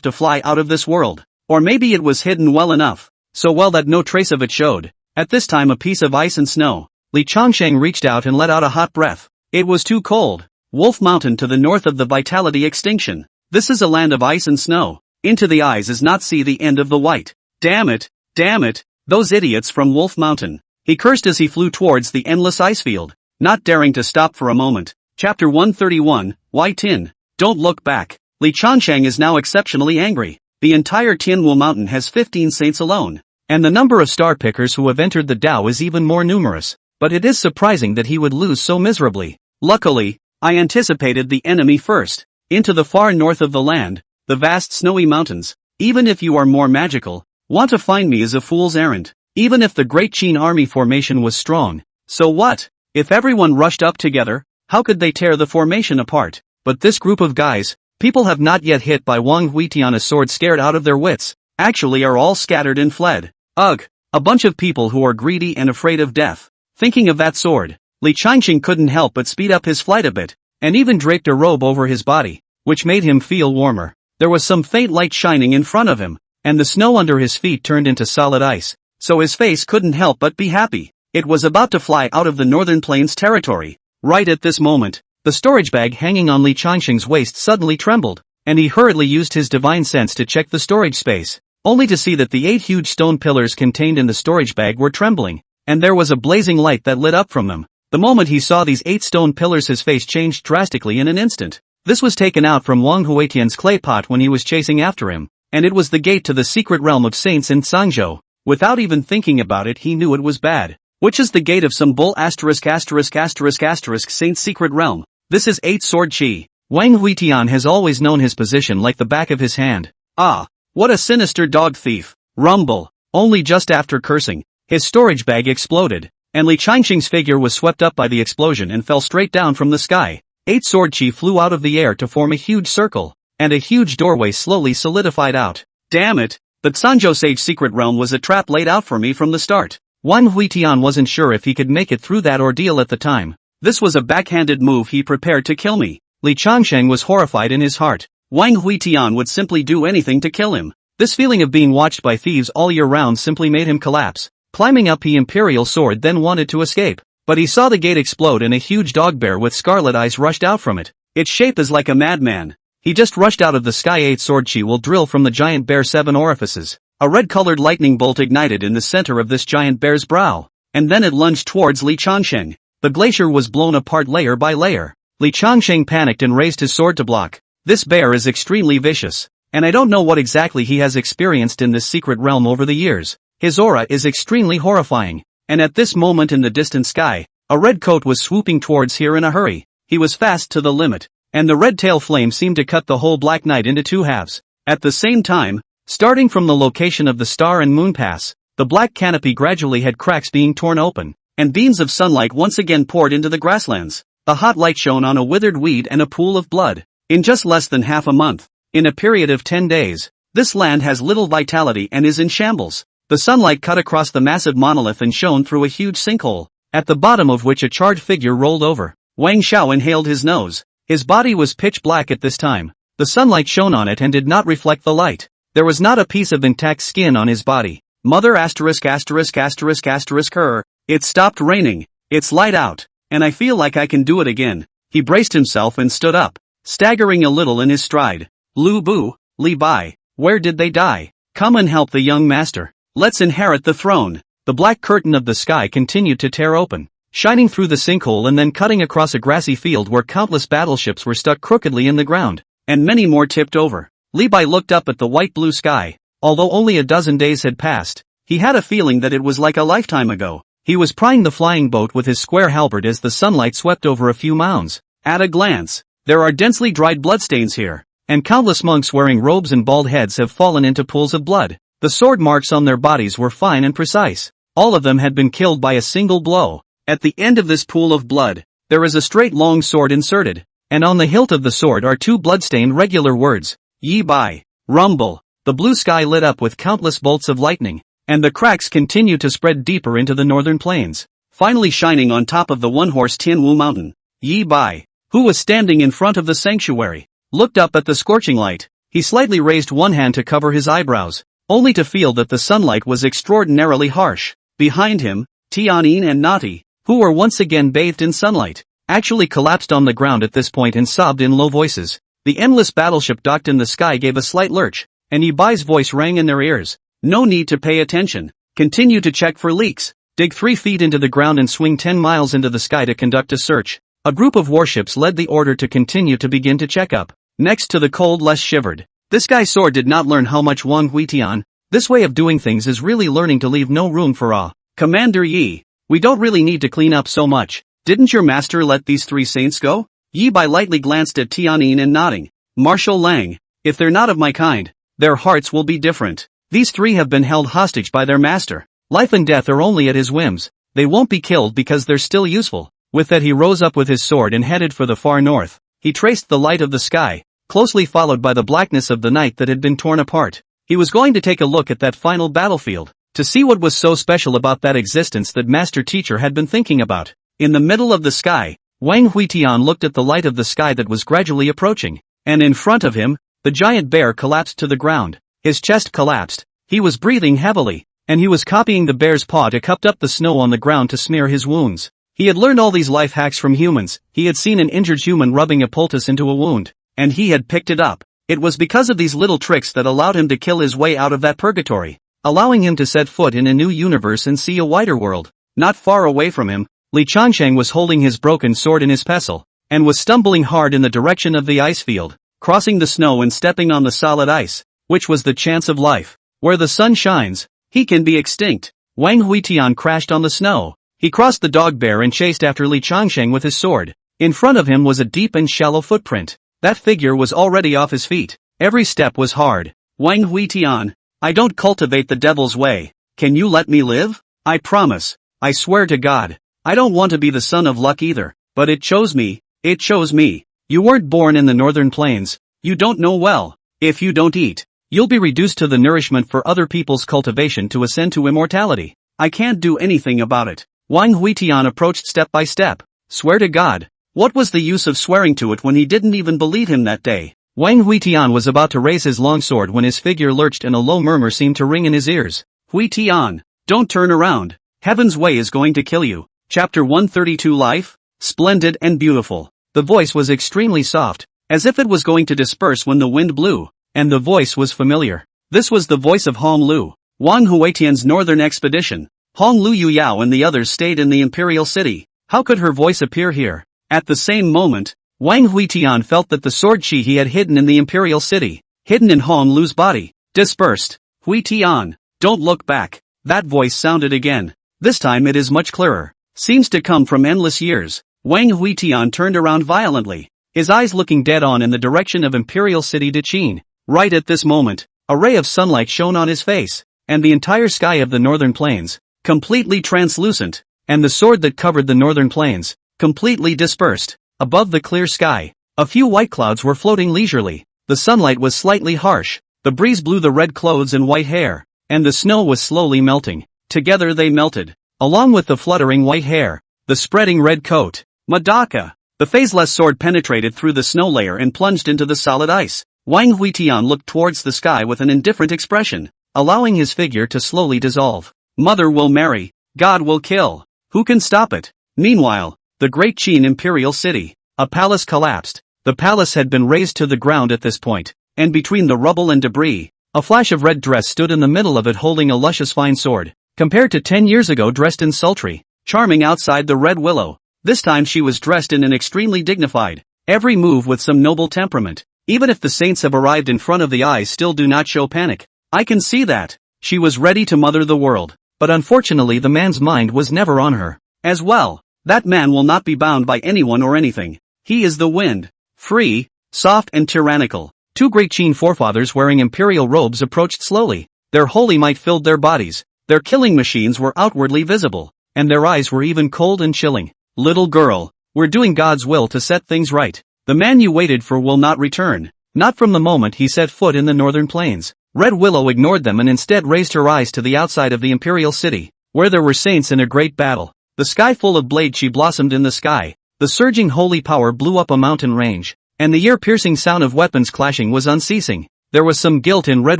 to fly out of this world. Or maybe it was hidden well enough, so well that no trace of it showed. At this time a piece of ice and snow. Li Changsheng reached out and let out a hot breath. It was too cold. Wolf Mountain to the north of the vitality extinction. This is a land of ice and snow. Into the eyes is not see the end of the white. Damn it, those idiots from Wolf Mountain. He cursed as he flew towards the endless ice field, not daring to stop for a moment. Chapter 131, Wai Tin. Don't look back. Li Changsheng is now exceptionally angry. The entire Tianwu Mountain has 15 saints alone, and the number of star pickers who have entered the Tao is even more numerous, but it is surprising that he would lose so miserably. Luckily, I anticipated the enemy first. Into the far north of the land, the vast snowy mountains. Even if you are more magical, want to find me is a fool's errand. Even if the great Qin army formation was strong, so what? If everyone rushed up together, how could they tear the formation apart? But this group of guys, people have not yet hit by Wang Huitian's sword scared out of their wits, actually are all scattered and fled. Ugh, a bunch of people who are greedy and afraid of death. Thinking of that sword, Li Changqing couldn't help but speed up his flight a bit, and even draped a robe over his body, which made him feel warmer. There was some faint light shining in front of him, and the snow under his feet turned into solid ice, so his face couldn't help but be happy. It was about to fly out of the northern plains territory. Right at this moment, the storage bag hanging on Li Changqing's waist suddenly trembled, and he hurriedly used his divine sense to check the storage space, only to see that the 8 huge stone pillars contained in the storage bag were trembling, and there was a blazing light that lit up from them. The moment he saw these 8 stone pillars his face changed drastically in an instant. This was taken out from Wang Huitian's clay pot when he was chasing after him, and it was the gate to the secret realm of saints in Sangzhou. Without even thinking about it he knew it was bad. Which is the gate of some bull saint's secret realm. This is 8 sword Qi. Wang Huitian has always known his position like the back of his hand. Ah, what a sinister dog thief. Rumble. Only just after cursing, his storage bag exploded, and Li Changqing's figure was swept up by the explosion and fell straight down from the sky. 8 sword Qi flew out of the air to form a huge circle, and a huge doorway slowly solidified out. Damn it, that Sanzhou Sage secret realm was a trap laid out for me from the start. Wang Huitian wasn't sure if he could make it through that ordeal at the time. This was a backhanded move. He prepared to kill me. Li Changsheng was horrified in his heart. Wang Huitian would simply do anything to kill him. This feeling of being watched by thieves all year round simply made him collapse. Climbing up the imperial sword then wanted to escape, but he saw the gate explode and a huge dog bear with scarlet eyes rushed out from it. Its shape is like a madman. He just rushed out of the sky. 8 sword Qi will drill from the giant bear 7 orifices. A red-colored lightning bolt ignited in the center of this giant bear's brow, and then it lunged towards Li Changsheng. The glacier was blown apart layer by layer. Li Changsheng panicked and raised his sword to block. This bear is extremely vicious, and I don't know what exactly he has experienced in this secret realm over the years. His aura is extremely horrifying, and at this moment in the distant sky, a red coat was swooping towards here in a hurry. He was fast to the limit, and the red tail flame seemed to cut the whole black night into 2 halves. At the same time, starting from the location of the star and moon pass, the black canopy gradually had cracks being torn open, and beams of sunlight once again poured into the grasslands. The hot light shone on a withered weed and a pool of blood. In just less than half a month, in a period of 10 days, this land has little vitality and is in shambles. The sunlight cut across the massive monolith and shone through a huge sinkhole, at the bottom of which a charred figure rolled over. Wang Xiao inhaled his nose. His body was pitch black at this time. The sunlight shone on it and did not reflect the light. There was not a piece of intact skin on his body. Mother *********. It stopped raining. It's light out, and I feel like I can do it again. He braced himself and stood up, staggering a little in his stride. Lu Bu, Li Bai, where did they die? Come and help the young master. Let's inherit the throne. The black curtain of the sky continued to tear open, shining through the sinkhole and then cutting across a grassy field where countless battleships were stuck crookedly in the ground, and many more tipped over. Li Bai looked up at the white blue sky. Although only a dozen days had passed, he had a feeling that it was like a lifetime ago. He was prying the flying boat with his square halberd as the sunlight swept over a few mounds. At a glance, there are densely dried bloodstains here. and countless monks wearing robes and bald heads have fallen into pools of blood. The sword marks on their bodies were fine and precise. All of them had been killed by a single blow. At the end of this pool of blood, there is a straight long sword inserted, and on the hilt of the sword are two bloodstained regular words, Yi Bai, rumble. The blue sky lit up with countless bolts of lightning, and the cracks continue to spread deeper into the northern plains. Finally shining on top of the one-horse Tianwu mountain, Yi Bai, who was standing in front of the sanctuary, looked up at the scorching light. He slightly raised one hand to cover his eyebrows, only to feel that the sunlight was extraordinarily harsh. Behind him, Tianyin and Nati, who were once again bathed in sunlight, actually collapsed on the ground at this point and sobbed in low voices. The endless battleship docked in the sky gave a slight lurch, and Yi Bai's voice rang in their ears. No need to pay attention. Continue to check for leaks. Dig 3 feet into the ground and swing 10 miles into the sky to conduct a search. A group of warships led the order to continue to begin to check up. Next to the cold less shivered. This guy's sword did not learn how much Wang Huitian. This way of doing things is really learning to leave no room for awe. Commander Yi, we don't really need to clean up so much. Didn't your master let these 3 saints go? Yi Bai lightly glanced at Tianyin and nodding. Marshal Lang, if they're not of my kind, their hearts will be different. These 3 have been held hostage by their master. Life and death are only at his whims. They won't be killed because they're still useful. With that he rose up with his sword and headed for the far north. He traced the light of the sky, closely followed by the blackness of the night that had been torn apart. He was going to take a look at that final battlefield, to see what was so special about that existence that Master Teacher had been thinking about. In the middle of the sky, Wang Huitian looked at the light of the sky that was gradually approaching, and in front of him, the giant bear collapsed to the ground. His chest collapsed, he was breathing heavily, and he was copying the bear's paw to cup up the snow on the ground to smear his wounds. He had learned all these life hacks from humans. He had seen an injured human rubbing a poultice into a wound, and he had picked it up. It was because of these little tricks that allowed him to kill his way out of that purgatory, allowing him to set foot in a new universe and see a wider world. Not far away from him, Li Changsheng was holding his broken sword in his pestle, and was stumbling hard in the direction of the ice field, crossing the snow and stepping on the solid ice, which was the chance of life. Where the sun shines, he can be extinct. Wang Huitian crashed on the snow. He crossed the dog bear and chased after Li Changsheng with his sword. In front of him was a deep and shallow footprint. That figure was already off his feet. Every step was hard. Wang Huitian, I don't cultivate the devil's way. Can you let me live? I promise. I swear to God. I don't want to be the son of luck either, but it chose me. It chose me. You weren't born in the northern plains. You don't know well. If you don't eat, you'll be reduced to the nourishment for other people's cultivation to ascend to immortality. I can't do anything about it. Wang Huitian approached step by step. Swear to God. What was the use of swearing to it when he didn't even believe him that day? Wang Huitian was about to raise his long sword when his figure lurched and a low murmur seemed to ring in his ears. Huitian, don't turn around. Heaven's way is going to kill you. Chapter 132 Life? Splendid and beautiful. The voice was extremely soft, as if it was going to disperse when the wind blew, and the voice was familiar. This was the voice of Hong Lu. Wang Huitian's northern expedition. Hong Lu Yuyao and the others stayed in the imperial city. How could her voice appear here? At the same moment, Wang Huitian felt that the sword chi he had hidden in the imperial city, hidden in Hong Lu's body, dispersed. Huitian, don't look back. That voice sounded again. This time it is much clearer. Seems to come from endless years. Wang Huitian turned around violently, his eyes looking dead on in the direction of imperial city Daqin. Right at this moment, a ray of sunlight shone on his face, and the entire sky of the northern plains, completely translucent, and the sword that covered the northern plains, completely dispersed. Above the clear sky, a few white clouds were floating leisurely. The sunlight was slightly harsh, the breeze blew the red clothes and white hair, and the snow was slowly melting. Together they melted, along with the fluttering white hair, the spreading red coat. Madaka! The phaseless sword penetrated through the snow layer and plunged into the solid ice. Wang Huitian looked towards the sky with an indifferent expression, allowing his figure to slowly dissolve. Mother will marry, God will kill. Who can stop it? Meanwhile, the great Qin imperial city. A palace collapsed. The palace had been razed to the ground at this point, and between the rubble and debris, a flash of red dress stood in the middle of it holding a luscious fine sword. Compared to 10 years ago dressed in sultry, charming outside the red willow, this time she was dressed in an extremely dignified, every move with some noble temperament. Even if the saints have arrived in front of the eyes still do not show panic. I can see that. She was ready to mother the world, but unfortunately the man's mind was never on her. As well, that man will not be bound by anyone or anything. He is the wind, free, soft and tyrannical. Two great Qin forefathers wearing imperial robes approached slowly. Their holy might filled their bodies, their killing machines were outwardly visible, and their eyes were even cold and chilling. Little girl, we're doing God's will to set things right. The man you waited for will not return. Not from the moment he set foot in the northern plains. Red Willow ignored them and instead raised her eyes to the outside of the imperial city, where there were saints in a great battle. The sky full of blade chi blossomed in the sky. The surging holy power blew up a mountain range, and the ear-piercing sound of weapons clashing was unceasing. There was some guilt in Red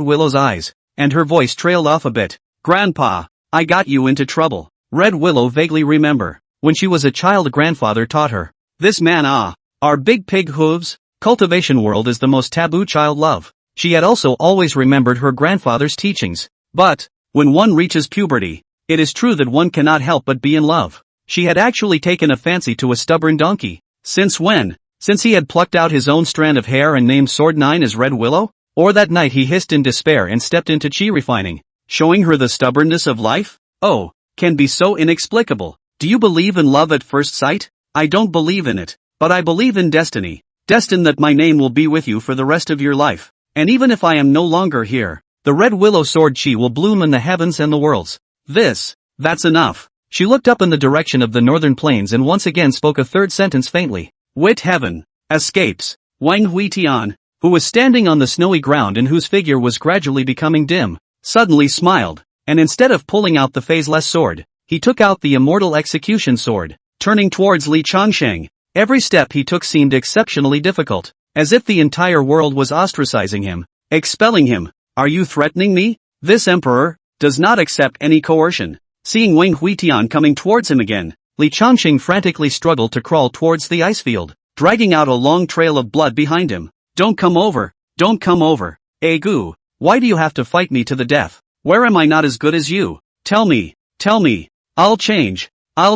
Willow's eyes, and her voice trailed off a bit. Grandpa, I got you into trouble. Red Willow vaguely remember. When she was a child, grandfather taught her. This man our big pig hooves. Cultivation world is the most taboo child love. She had also always remembered her grandfather's teachings. But, when one reaches puberty, it is true that one cannot help but be in love. She had actually taken a fancy to a stubborn donkey. Since when? Since he had plucked out his own strand of hair and named Sword 9 as Red Willow? Or that night he hissed in despair and stepped into chi refining, showing her the stubbornness of life? Oh, can be so inexplicable. Do you believe in love at first sight? I don't believe in it, but I believe in destiny. Destined that my name will be with you for the rest of your life. And even if I am no longer here, the Red Willow sword chi will bloom in the heavens and the worlds. That's enough. She looked up in the direction of the northern plains and once again spoke a third sentence faintly. Wit heaven. Escapes. Wang Huitian, who was standing on the snowy ground and whose figure was gradually becoming dim, suddenly smiled, and instead of pulling out the phaseless sword, he took out the immortal execution sword. Turning towards Li Changsheng, every step he took seemed exceptionally difficult, as if the entire world was ostracizing him, expelling him. Are you threatening me? This emperor does not accept any coercion. Seeing Wang Huitian coming towards him again, Li Changsheng frantically struggled to crawl towards the ice field, dragging out a long trail of blood behind him. Don't come over. Don't come over. Egu, why do you have to fight me to the death? Where am I not as good as you? Tell me. I'll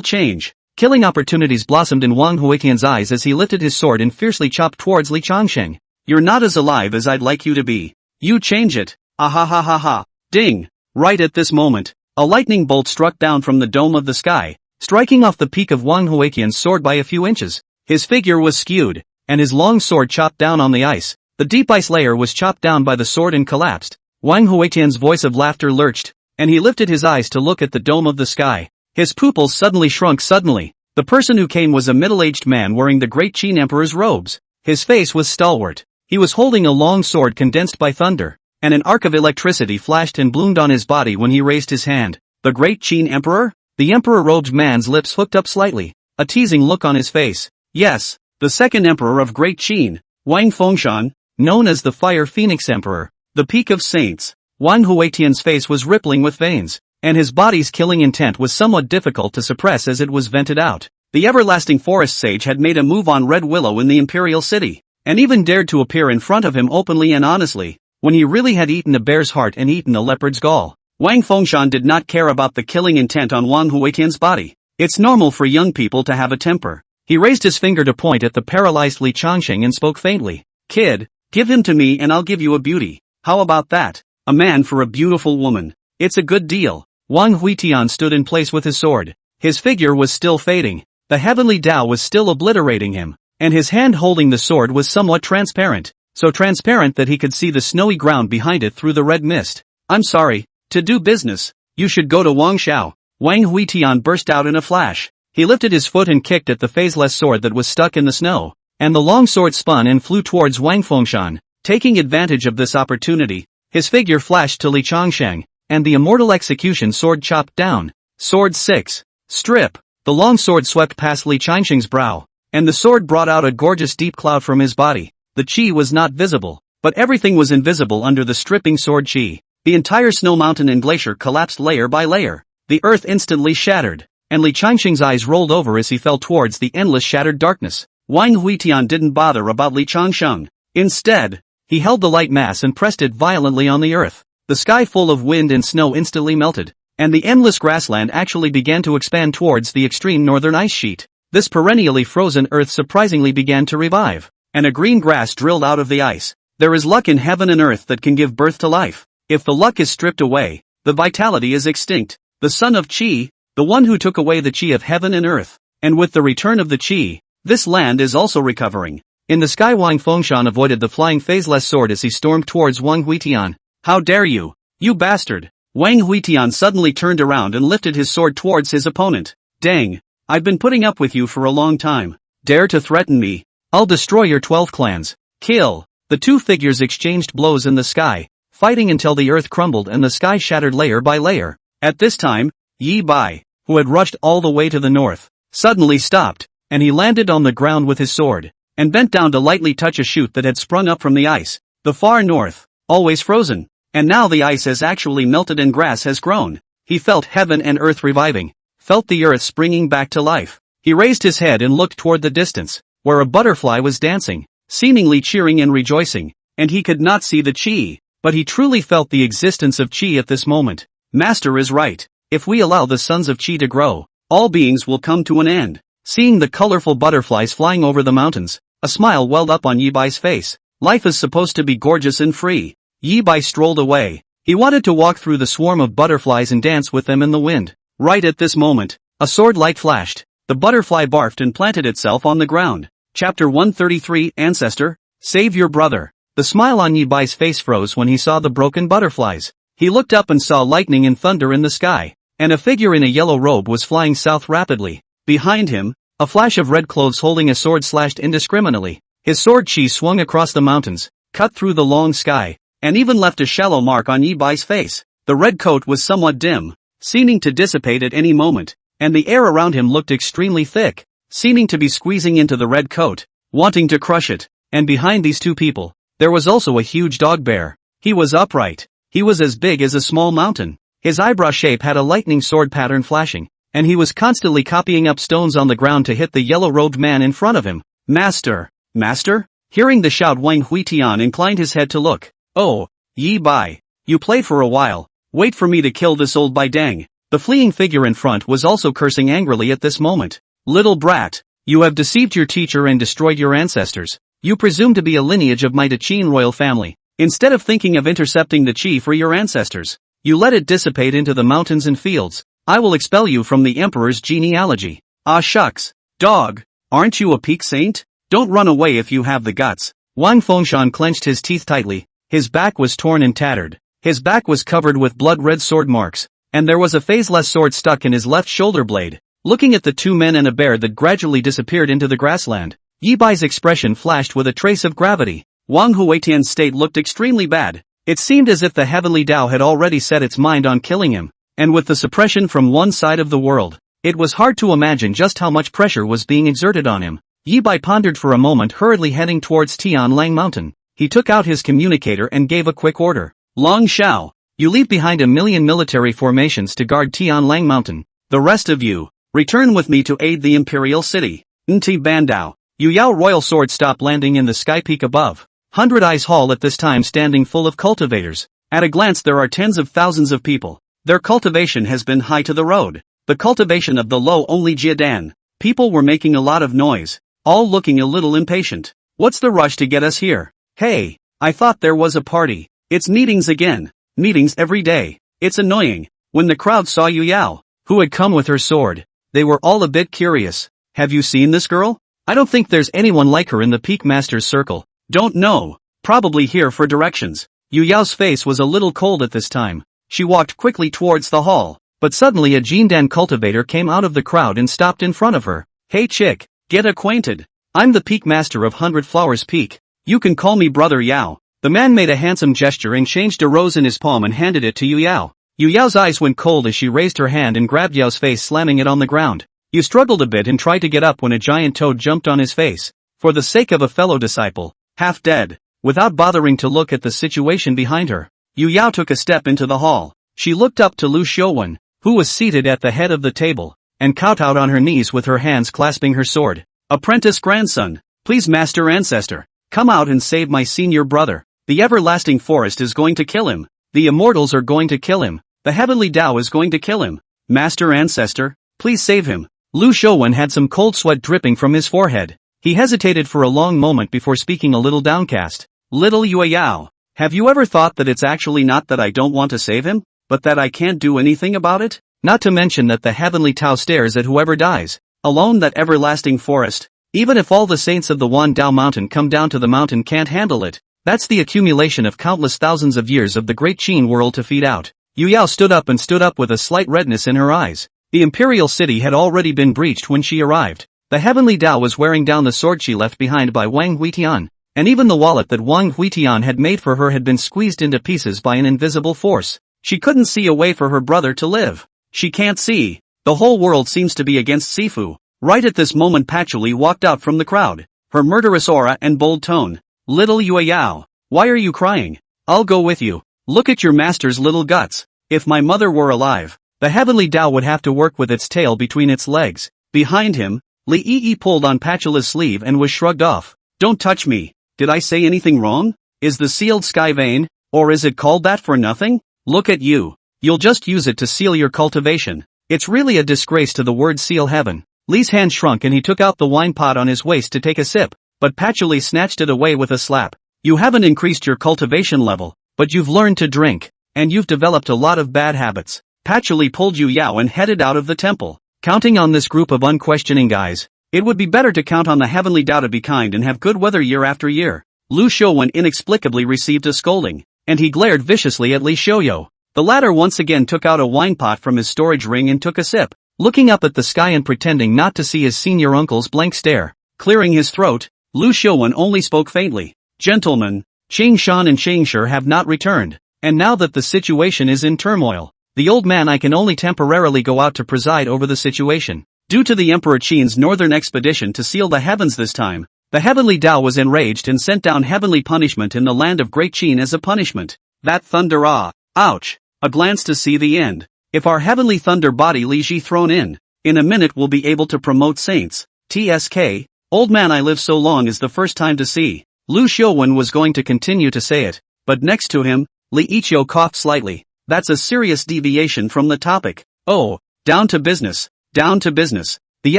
change. Killing opportunities blossomed in Wang Huitian's eyes as he lifted his sword and fiercely chopped towards Li Changsheng. You're not as alive as I'd like you to be. You change it. Ah. Ding. Right at this moment, a lightning bolt struck down from the dome of the sky, striking off the peak of Wang Huitian's sword by a few inches. His figure was skewed, and his long sword chopped down on the ice. The deep ice layer was chopped down by the sword and collapsed. Wang Huitian's voice of laughter lurched, and he lifted his eyes to look at the dome of the sky. His pupils suddenly shrunk. The person who came was a middle-aged man wearing the great Qin Emperor's robes. His face was stalwart. He was holding a long sword condensed by thunder, and an arc of electricity flashed and bloomed on his body when he raised his hand. The great Qin Emperor? The emperor-robed man's lips hooked up slightly, a teasing look on his face. Yes, the second emperor of Great Qin, Wang Fengshan, known as the Fire Phoenix Emperor, the Peak of Saints. Wang Huitian's face was rippling with veins, and his body's killing intent was somewhat difficult to suppress as it was vented out. The everlasting forest sage had made a move on Red Willow in the imperial city, and even dared to appear in front of him openly and honestly, when he really had eaten a bear's heart and eaten a leopard's gall. Wang Fengshan did not care about the killing intent on Wang Huitian's body. It's normal for young people to have a temper. He raised his finger to point at the paralyzed Li Changsheng and spoke faintly. Kid, give him to me and I'll give you a beauty. How about that? A man for a beautiful woman. It's a good deal. Wang Huitian stood in place with his sword. His figure was still fading. The heavenly Tao was still obliterating him, and his hand holding the sword was somewhat transparent, so transparent that he could see the snowy ground behind it through the red mist. I'm sorry. To do business, you should go to Wangshao. Wang Huitian burst out in a flash. He lifted his foot and kicked at the phaseless sword that was stuck in the snow, and the long sword spun and flew towards Wang Fengshan. Taking advantage of this opportunity, his figure flashed to Li Changsheng, and the immortal execution sword chopped down. Sword 6. Strip. The long sword swept past Li Changsheng's brow, and the sword brought out a gorgeous deep cloud from his body. The chi was not visible, but everything was invisible under the stripping sword chi. The entire snow mountain and glacier collapsed layer by layer. The earth instantly shattered, and Li Changsheng's eyes rolled over as he fell towards the endless shattered darkness. Wang Huitian didn't bother about Li Changsheng. Instead, he held the light mass and pressed it violently on the earth. The sky full of wind and snow instantly melted, and the endless grassland actually began to expand towards the extreme northern ice sheet. This perennially frozen earth surprisingly began to revive, and a green grass drilled out of the ice. There is luck in heaven and earth that can give birth to life. If the luck is stripped away, the vitality is extinct. The son of Qi, the one who took away the Qi of heaven and earth, and with the return of the Qi, this land is also recovering. In the sky, Wang Fengshan avoided the flying phaseless sword as he stormed towards Wang Huitian. How dare you! You bastard! Wang Huitian suddenly turned around and lifted his sword towards his opponent. Dang! I've been putting up with you for a long time. Dare to threaten me? I'll destroy your 12 clans. Kill! The two figures exchanged blows in the sky, fighting until the earth crumbled and the sky shattered layer by layer. At this time, Yi Bai, who had rushed all the way to the north, suddenly stopped, and he landed on the ground with his sword, and bent down to lightly touch a shoot that had sprung up from the ice. The far north, always frozen, and now the ice has actually melted and grass has grown. He felt heaven and earth reviving, felt the earth springing back to life. He raised his head and looked toward the distance, where a butterfly was dancing, seemingly cheering and rejoicing, and he could not see the Qi, but he truly felt the existence of Qi at this moment. Master is right. If we allow the sons of Qi to grow, all beings will come to an end. Seeing the colorful butterflies flying over the mountains, a smile welled up on Yi Bai's face. Life is supposed to be gorgeous and free. Yi Bai strolled away. He wanted to walk through the swarm of butterflies and dance with them in the wind. Right at this moment, a sword light flashed. The butterfly barfed and planted itself on the ground. Chapter 133 Ancestor, save your brother. The smile on Yi Bai's face froze when he saw the broken butterflies. He looked up and saw lightning and thunder in the sky, and a figure in a yellow robe was flying south rapidly. Behind him, a flash of red clothes holding a sword slashed indiscriminately. His sword Qi swung across the mountains, cut through the long sky, and even left a shallow mark on Yi Bai's face. The red coat was somewhat dim, seeming to dissipate at any moment, and the air around him looked extremely thick, seeming to be squeezing into the red coat, wanting to crush it. And behind these two people, there was also a huge dog bear. He was upright. He was as big as a small mountain. His eyebrow shape had a lightning sword pattern flashing, and he was constantly copying up stones on the ground to hit the yellow-robed man in front of him. Master! Master? Hearing the shout, Wang Huitian inclined his head to look. Oh, Yi Bai. You played for a while. Wait for me to kill this old Bai Dang. The fleeing figure in front was also cursing angrily at this moment. Little brat, you have deceived your teacher and destroyed your ancestors. You presume to be a lineage of my Qin royal family. Instead of thinking of intercepting the Qi for your ancestors, you let it dissipate into the mountains and fields. I will expel you from the emperor's genealogy. Ah shucks, dog, aren't you a peak saint? Don't run away if you have the guts. Wang Fengshan clenched his teeth tightly. His back was torn and tattered. His back was covered with blood-red sword marks, and there was a phaseless sword stuck in his left shoulder blade. Looking at the two men and a bear that gradually disappeared into the grassland, Yi Bai's expression flashed with a trace of gravity. Wang Huitian's state looked extremely bad. It seemed as if the heavenly Tao had already set its mind on killing him, and with the suppression from one side of the world, it was hard to imagine just how much pressure was being exerted on him. Yi Bai pondered for a moment, hurriedly heading towards Tianlang Mountain. He took out his communicator and gave a quick order. Long Shao, you leave behind 1,000,000 military formations to guard Tianlang Mountain. The rest of you, return with me to aid the imperial city. Nti Bandao. Yu Yao royal sword stopped landing in the sky peak above. 100 Eyes Hall at this time standing full of cultivators. At a glance there are tens of thousands of people. Their cultivation has been high to the road. The cultivation of the low only Jiedan. People were making a lot of noise, all looking a little impatient. What's the rush to get us here? Hey, I thought there was a party. It's meetings again. Meetings every day. It's annoying. When the crowd saw Yu Yao, who had come with her sword, they were all a bit curious. Have you seen this girl? I don't think there's anyone like her in the Peak Master's circle. Don't know. Probably here for directions. Yu Yao's face was a little cold at this time. She walked quickly towards the hall, but suddenly a Jindan cultivator came out of the crowd and stopped in front of her. Hey chick, get acquainted. I'm the Peak Master of 100 Flowers Peak. You can call me Brother Yao. The man made a handsome gesture and changed a rose in his palm and handed it to Yu Yao. Yu Yao's eyes went cold as she raised her hand and grabbed Yao's face, slamming it on the ground. Yu struggled a bit and tried to get up when a giant toad jumped on his face. For the sake of a fellow disciple, half dead, without bothering to look at the situation behind her, Yu Yao took a step into the hall. She looked up to Lu Xiuwen, who was seated at the head of the table, and kowtowed on her knees with her hands clasping her sword. Apprentice grandson, please master ancestor, come out and save my senior brother. The everlasting forest is going to kill him. The immortals are going to kill him. The heavenly Tao is going to kill him. Master ancestor, please save him. Lu Xiuwen had some cold sweat dripping from his forehead. He hesitated for a long moment before speaking, a little downcast. Little Yu Yao, have you ever thought that it's actually not that I don't want to save him, but that I can't do anything about it? Not to mention that the heavenly Tao stares at whoever dies. Alone that everlasting forest, Even if all the saints of the Wan Dao mountain come down to the mountain can't handle it. That's the accumulation of countless thousands of years of the great Qin world to feed out. Yu Yao stood up with a slight redness in her eyes. The imperial city had already been breached when she arrived. The heavenly Dao was wearing down the sword she left behind by Wang Huitian, and even the wallet that Wang Huitian had made for her had been squeezed into pieces by an invisible force. She couldn't see a way for her brother to live. She can't see. The whole world seems to be against Sifu. Right at this moment Patchouli walked out from the crowd. Her murderous aura and bold tone. Little Yu Yao, why are you crying? I'll go with you. Look at your master's little guts. If my mother were alive, the heavenly Dao would have to work with its tail between its legs. Behind him, Li Yi pulled on Patchoula's sleeve and was shrugged off. Don't touch me. Did I say anything wrong? Is the sealed sky vain, or is it called that for nothing? Look at you. You'll just use it to seal your cultivation. It's really a disgrace to the word seal heaven. Li's hand shrunk and he took out the wine pot on his waist to take a sip, but Patchouli snatched it away with a slap. You haven't increased your cultivation level, but you've learned to drink, and you've developed a lot of bad habits. Patchouli pulled Yu Yao and headed out of the temple. Counting on this group of unquestioning guys, it would be better to count on the heavenly Dao to be kind and have good weather year after year. Lu Shouwen inexplicably received a scolding, and he glared viciously at Li Shouyo. The latter once again took out a wine pot from his storage ring and took a sip, looking up at the sky and pretending not to see his senior uncle's blank stare. Clearing his throat, Lu Shouwen only spoke faintly. Gentlemen, Ching Shan and Ching Shi have not returned, and now that the situation is in turmoil, the old man I can only temporarily go out to preside over the situation. Due to the Emperor Qin's northern expedition to seal the heavens this time, the heavenly Dao was enraged and sent down heavenly punishment in the land of Great Qin as a punishment. That thunder ouch, a glance to see the end. If our heavenly thunder body Li Ji thrown in a minute we'll be able to promote saints. TSK, old man I live so long is the first time to see. Lu Shouwen was going to continue to say it, but next to him, Li Ichio coughed slightly. That's a serious deviation from the topic. Oh, down to business. Down to business. The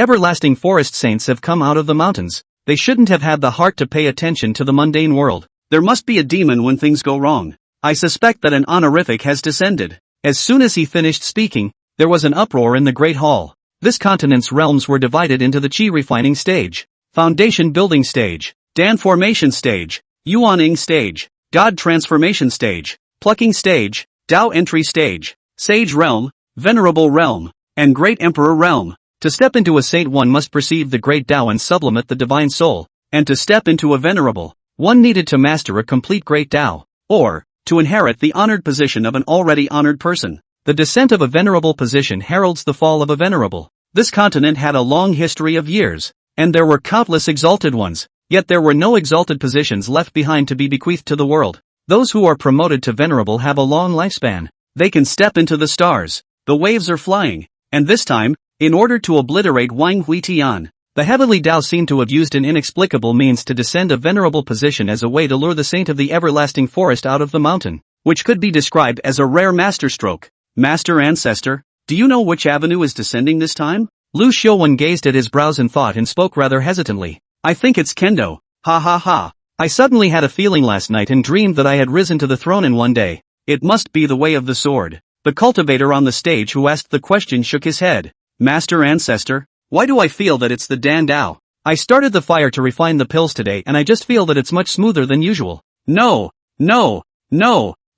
everlasting forest saints have come out of the mountains. They shouldn't have had the heart to pay attention to the mundane world. There must be a demon when things go wrong. I suspect that an honorific has descended. As soon as he finished speaking, there was an uproar in the Great Hall. This continent's realms were divided into the Qi refining stage, foundation building stage, Dan formation stage, Yuaning stage, God transformation stage, plucking stage, Dao entry stage, Sage realm, Venerable realm, and Great Emperor realm. To step into a saint one must perceive the Great Dao and sublimate the divine soul, and to step into a venerable, one needed to master a complete Great Dao, or to inherit the honored position of an already honored person. The descent of a venerable position heralds the fall of a venerable. This continent had a long history of years, and there were countless exalted ones, yet there were no exalted positions left behind to be bequeathed to the world. Those who are promoted to venerable have a long lifespan. They can step into the stars. The waves are flying, and this time, in order to obliterate Wang Huitian, the heavenly Dao seemed to have used an inexplicable means to descend a venerable position as a way to lure the saint of the everlasting forest out of the mountain, which could be described as a rare masterstroke. Master ancestor, do you know which avenue is descending this time? Lu Shouwen gazed at his brows in thought and spoke rather hesitantly. I think it's Kendo. Ha ha ha. I suddenly had a feeling last night and dreamed that I had risen to the throne in one day. It must be the way of the sword. The cultivator on the stage who asked the question shook his head. Master ancestor, why do I feel that it's the Dan Dao? I started the fire to refine the pills today and I just feel that it's much smoother than usual. No,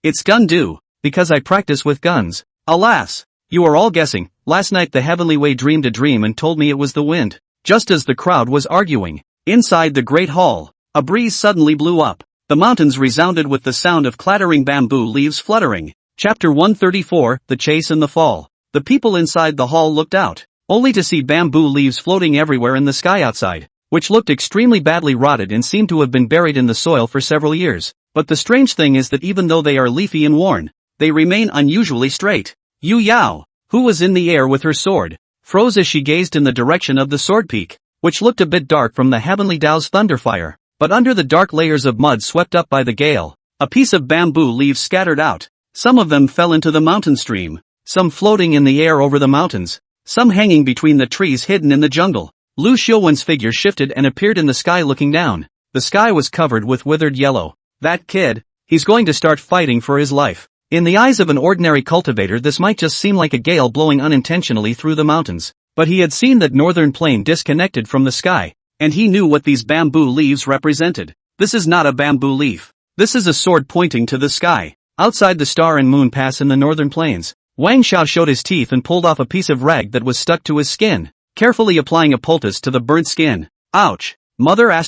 it's gun do, because I practice with guns. Alas, you are all guessing. Last night the heavenly way dreamed a dream and told me it was the wind. Just as the crowd was arguing, inside the great hall, a breeze suddenly blew up. The mountains resounded with the sound of clattering bamboo leaves fluttering. Chapter 134, The Chase and the Fall. The people inside the hall looked out, only to see bamboo leaves floating everywhere in the sky outside, which looked extremely badly rotted and seemed to have been buried in the soil for several years. But the strange thing is that even though they are leafy and worn, they remain unusually straight. Yu Yao, who was in the air with her sword, froze as she gazed in the direction of the sword peak, which looked a bit dark from the heavenly Dao's thunderfire. But under the dark layers of mud swept up by the gale, a piece of bamboo leaves scattered out. Some of them fell into the mountain stream, some floating in the air over the mountains, some hanging between the trees hidden in the jungle. Lu Shouwen's figure shifted and appeared in the sky looking down. The sky was covered with withered yellow. That kid, he's going to start fighting for his life. In the eyes of an ordinary cultivator this might just seem like a gale blowing unintentionally through the mountains, but he had seen that northern plain disconnected from the sky, and he knew what these bamboo leaves represented. This is not a bamboo leaf. This is a sword pointing to the sky. Outside the star and moon pass in the northern plains, Wang Xiao showed his teeth and pulled off a piece of rag that was stuck to his skin, carefully applying a poultice to the burnt skin. Ouch! Mother ********.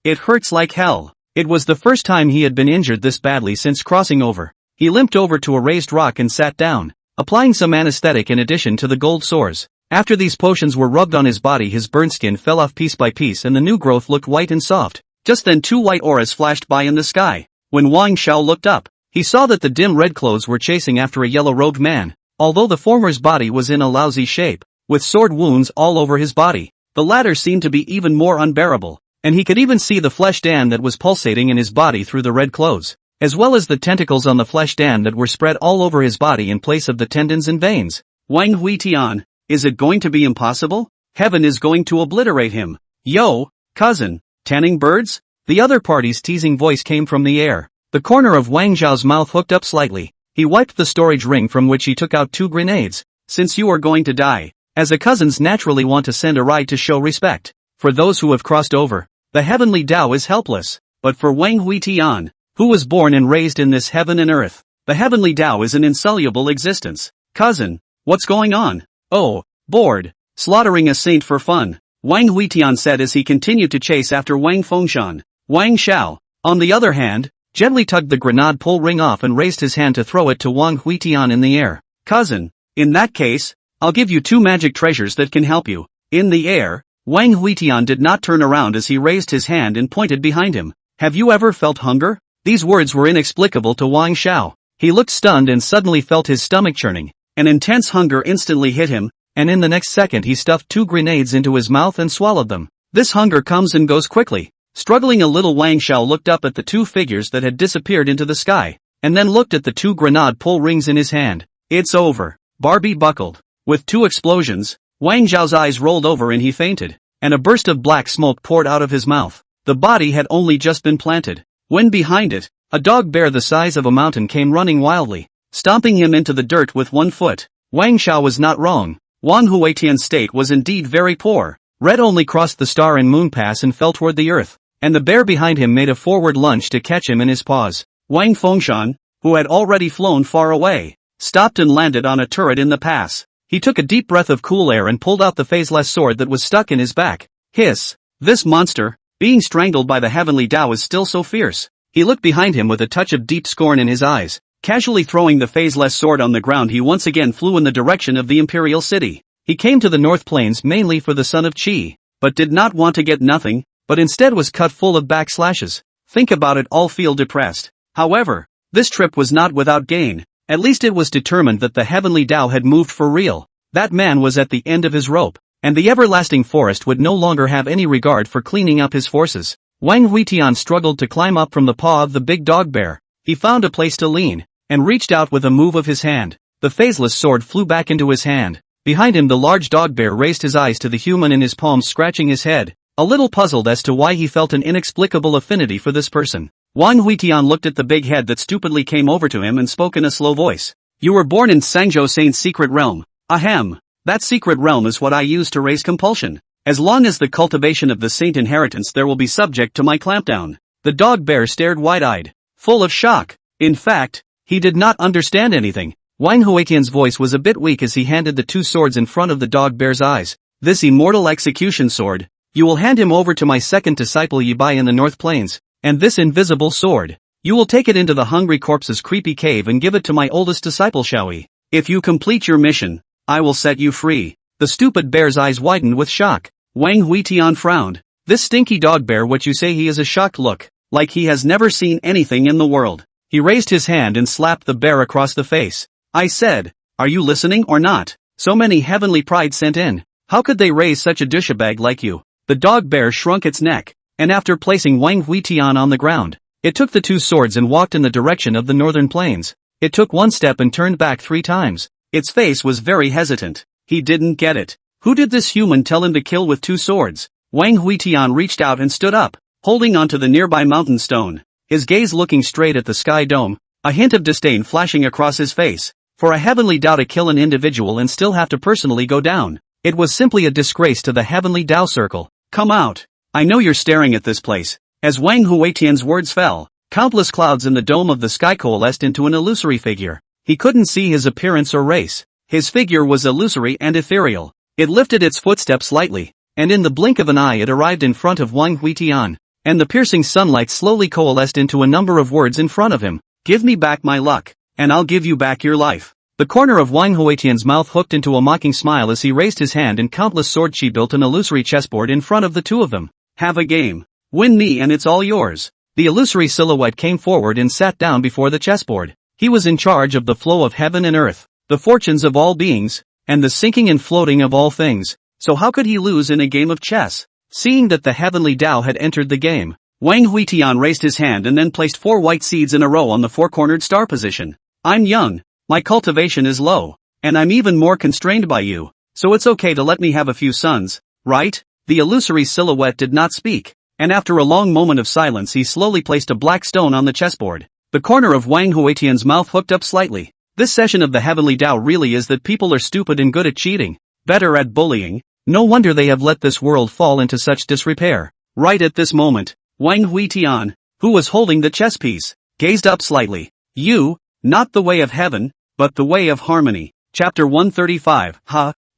It hurts like hell. It was the first time he had been injured this badly since crossing over. He limped over to a raised rock and sat down, applying some anesthetic in addition to the gold sores. After these potions were rubbed on his body, his burnt skin fell off piece by piece and the new growth looked white and soft. Just then 2 white auras flashed by in the sky. When Wang Xiao looked up, he saw that the dim red clothes were chasing after a yellow-robed man. Although the former's body was in a lousy shape, with sword wounds all over his body, the latter seemed to be even more unbearable, and he could even see the flesh dan that was pulsating in his body through the red clothes, as well as the tentacles on the flesh dan that were spread all over his body in place of the tendons and veins. Wang Huitian, is it going to be impossible? Heaven is going to obliterate him. Yo, cousin, tanning birds? The other party's teasing voice came from the air. The corner of Wang Zhao's mouth hooked up slightly. He wiped the storage ring from which he took out 2 grenades. Since you are going to die, as a cousins naturally want to send a ride to show respect. For those who have crossed over, the heavenly Tao is helpless. But for Wang Huitian, who was born and raised in this heaven and earth, the heavenly Tao is an insoluble existence. Cousin, what's going on? Oh, bored. Slaughtering a saint for fun, Wang Huitian said as he continued to chase after Wang Fengshan. Wang Xiao, on the other hand, gently tugged the grenade pull ring off and raised his hand to throw it to Wang Huitian in the air. Cousin, in that case, I'll give you 2 magic treasures that can help you. In the air, Wang Huitian did not turn around as he raised his hand and pointed behind him. Have you ever felt hunger? These words were inexplicable to Wang Xiao. He looked stunned and suddenly felt his stomach churning. An intense hunger instantly hit him, and in the next second he stuffed 2 grenades into his mouth and swallowed them. This hunger comes and goes quickly. Struggling a little, Wang Xiao looked up at the 2 figures that had disappeared into the sky, and then looked at the 2 grenade pull rings in his hand. It's over. Barbie buckled. With 2 explosions, Wang Zhao's eyes rolled over and he fainted, and a burst of black smoke poured out of his mouth. The body had only just been planted, when behind it, a dog bear the size of a mountain came running wildly, stomping him into the dirt with 1 foot. Wang Xiao was not wrong. Wang Huitian's state was indeed very poor. Red only crossed the star and moon pass and fell toward the earth, and the bear behind him made a forward lunge to catch him in his paws. Wang Fengshan, who had already flown far away, stopped and landed on a turret in the pass. He took a deep breath of cool air and pulled out the phaseless sword that was stuck in his back. Hiss! This monster, being strangled by the heavenly Tao, is still so fierce. He looked behind him with a touch of deep scorn in his eyes. Casually throwing the phaseless sword on the ground, he once again flew in the direction of the imperial city. He came to the North Plains mainly for the son of Qi, but did not want to get nothing, but instead was cut full of backslashes. Think about it, all feel depressed. However, this trip was not without gain. At least it was determined that the heavenly Tao had moved for real. That man was at the end of his rope, and the everlasting forest would no longer have any regard for cleaning up his forces. Wang Huitian struggled to climb up from the paw of the big dog bear. He found a place to lean, and reached out with a move of his hand. The phaseless sword flew back into his hand. Behind him, the large dog bear raised his eyes to the human in his palms, scratching his head, a little puzzled as to why he felt an inexplicable affinity for this person. Wang Huitian looked at the big head that stupidly came over to him and spoke in a slow voice. You were born in Sangzhou Saint's secret realm. Ahem. That secret realm is what I use to raise compulsion. As long as the cultivation of the saint inheritance there will be subject to my clampdown. The dog bear stared wide-eyed, full of shock. In fact, he did not understand anything. Wang Huitian's voice was a bit weak as he handed the 2 swords in front of the dog bear's eyes. This immortal execution sword, you will hand him over to my second disciple Yi Bai in the North Plains. And this invisible sword, you will take it into the hungry corpse's creepy cave and give it to my oldest disciple Xiaoyi. If you complete your mission, I will set you free. The stupid bear's eyes widened with shock. Wang Huitian frowned. This stinky dog bear, what you say? He is a shocked look, like he has never seen anything in the world. He raised his hand and slapped the bear across the face. I said, are you listening or not? So many heavenly pride sent in. How could they raise such a douchebag like you? The dog bear shrunk its neck, and after placing Wang Huitian on the ground, it took the 2 swords and walked in the direction of the northern plains. It took 1 step and turned back 3 times. Its face was very hesitant. He didn't get it. Who did this human tell him to kill with 2 swords? Wang Huitian reached out and stood up, holding onto the nearby mountain stone, his gaze looking straight at the sky dome, a hint of disdain flashing across his face. For a heavenly Tao to kill an individual and still have to personally go down. It was simply a disgrace to the heavenly Tao circle. Come out. I know you're staring at this place. As Wang Huitian's words fell, countless clouds in the dome of the sky coalesced into an illusory figure. He couldn't see his appearance or race. His figure was illusory and ethereal. It lifted its footsteps lightly, and in the blink of an eye it arrived in front of Wang Huitian, and the piercing sunlight slowly coalesced into a number of words in front of him. Give me back my luck, and I'll give you back your life. The corner of Wang Huitian's mouth hooked into a mocking smile as he raised his hand, and countless sword chi built an illusory chessboard in front of the two of them. Have a game. Win me and it's all yours. The illusory silhouette came forward and sat down before the chessboard. He was in charge of the flow of heaven and earth, the fortunes of all beings, and the sinking and floating of all things. So how could he lose in a game of chess? Seeing that the heavenly Tao had entered the game, Wang Huitian raised his hand and then placed 4 white seeds in a row on the 4-cornered star position. I'm young, my cultivation is low, and I'm even more constrained by you, so it's okay to let me have a few sons, right? The illusory silhouette did not speak, and after a long moment of silence he slowly placed a black stone on the chessboard. The corner of Wang Huitian's mouth hooked up slightly. This session of the heavenly Tao really is that people are stupid and good at cheating, better at bullying. No wonder they have let this world fall into such disrepair. Right at this moment, Wang Huitian, who was holding the chess piece, gazed up slightly. You, not the way of heaven, but the way of harmony. Chapter 135.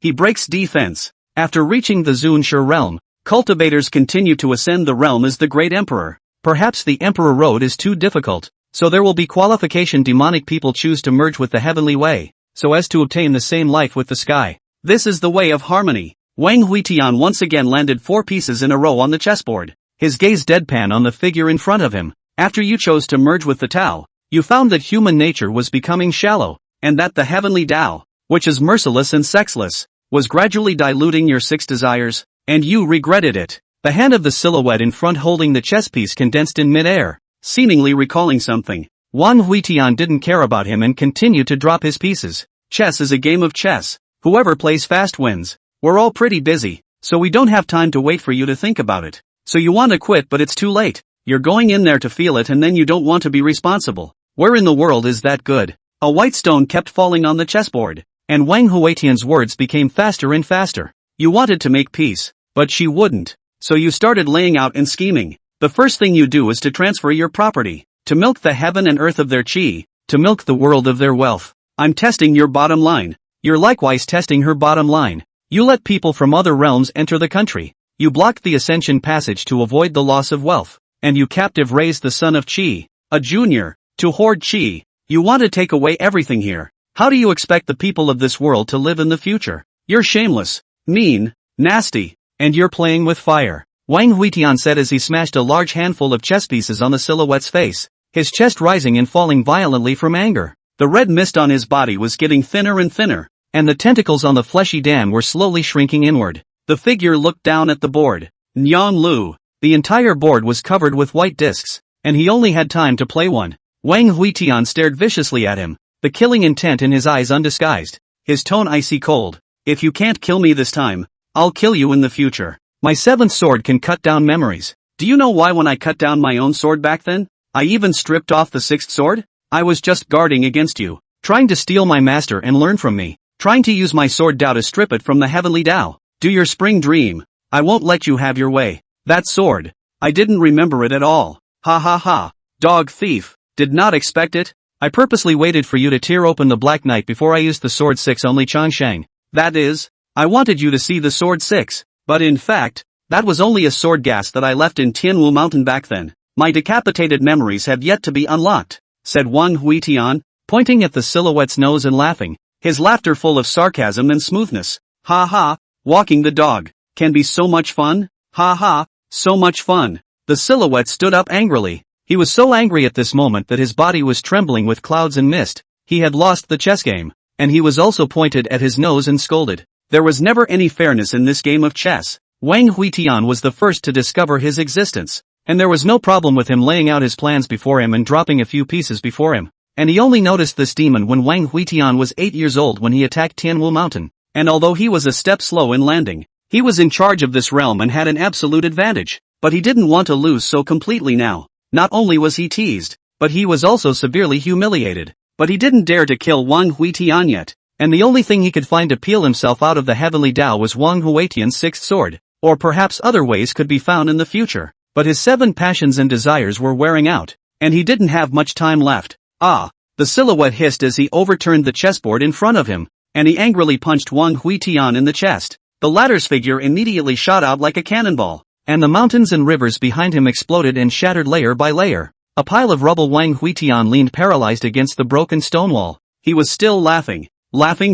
He breaks defense. After reaching the Zunshe realm, cultivators continue to ascend the realm as the Great Emperor. Perhaps the Emperor Road is too difficult, so there will be qualification. Demonic people choose to merge with the heavenly way, so as to obtain the same life with the sky. This is the way of harmony. Wang Huitian once again landed 4 pieces in a row on the chessboard, his gaze deadpan on the figure in front of him. After you chose to merge with the Tao, you found that human nature was becoming shallow, and that the heavenly Tao, which is merciless and sexless, was gradually diluting your 6 desires, and you regretted it. The hand of the silhouette in front holding the chess piece condensed in mid-air, seemingly recalling something. Wang Huitian didn't care about him and continued to drop his pieces. Chess is a game of chess. Whoever plays fast wins. We're all pretty busy, so we don't have time to wait for you to think about it. So you want to quit, but it's too late. You're going in there to feel it and then you don't want to be responsible. Where in the world is that good? A white stone kept falling on the chessboard, and Wang Huitian's words became faster and faster. You wanted to make peace, but she wouldn't. So you started laying out and scheming. The first thing you do is to transfer your property, to milk the heaven and earth of their qi, to milk the world of their wealth. I'm testing your bottom line. You're likewise testing her bottom line. You let people from other realms enter the country. You blocked the ascension passage to avoid the loss of wealth. And you captive raised the son of qi, a junior, to hoard qi. You want to take away everything here. How do you expect the people of this world to live in the future? You're shameless, mean, nasty, and you're playing with fire. Wang Huitian said as he smashed a large handful of chess pieces on the silhouette's face, his chest rising and falling violently from anger. The red mist on his body was getting thinner and thinner, and the tentacles on the fleshy dam were slowly shrinking inward. The figure looked down at the board. Nyan Lu. The entire board was covered with white discs, and he only had time to play one. Wang Huitian stared viciously at him, the killing intent in his eyes undisguised, his tone icy cold. If you can't kill me this time, I'll kill you in the future. My 7th sword can cut down memories. Do you know why when I cut down my own sword back then, I even stripped off the 6th sword? I was just guarding against you, trying to steal my master and learn from me, trying to use my sword Tao to strip it from the heavenly Tao. Do your spring dream. I won't let you have your way. That sword. I didn't remember it at all. Ha ha ha. Dog thief. Did not expect it. I purposely waited for you to tear open the Black Knight before I used the sword 6 only Changshang. That is, I wanted you to see the sword 6, but in fact, that was only a sword gas that I left in Tianwu Mountain back then. My decapitated memories have yet to be unlocked, said Wang Huitian, pointing at the silhouette's nose and laughing, his laughter full of sarcasm and smoothness. Ha ha, walking the dog can be so much fun. Ha ha, so much fun. The silhouette stood up angrily. He was so angry at this moment that his body was trembling with clouds and mist. He had lost the chess game, and he was also pointed at his nose and scolded. There was never any fairness in this game of chess. Wang Huitian was the first to discover his existence, and there was no problem with him laying out his plans before him and dropping a few pieces before him. And he only noticed this demon when Wang Huitian was 8 years old when he attacked Tianwu Mountain. And although he was a step slow in landing, he was in charge of this realm and had an absolute advantage. But he didn't want to lose so completely now. Not only was he teased, but he was also severely humiliated. But he didn't dare to kill Wang Huitian yet. and the only thing he could find to peel himself out of the heavenly Tao was Wang Huatian's sixth sword, or perhaps other ways could be found in the future. But his 7 passions and desires were wearing out, and he didn't have much time left. Ah! The silhouette hissed as he overturned the chessboard in front of him, and he angrily punched Wang Huitian in the chest. The latter's figure immediately shot out like a cannonball, and the mountains and rivers behind him exploded and shattered layer by layer. A pile of rubble. Wang Huitian leaned paralyzed against the broken stone wall. He was still laughing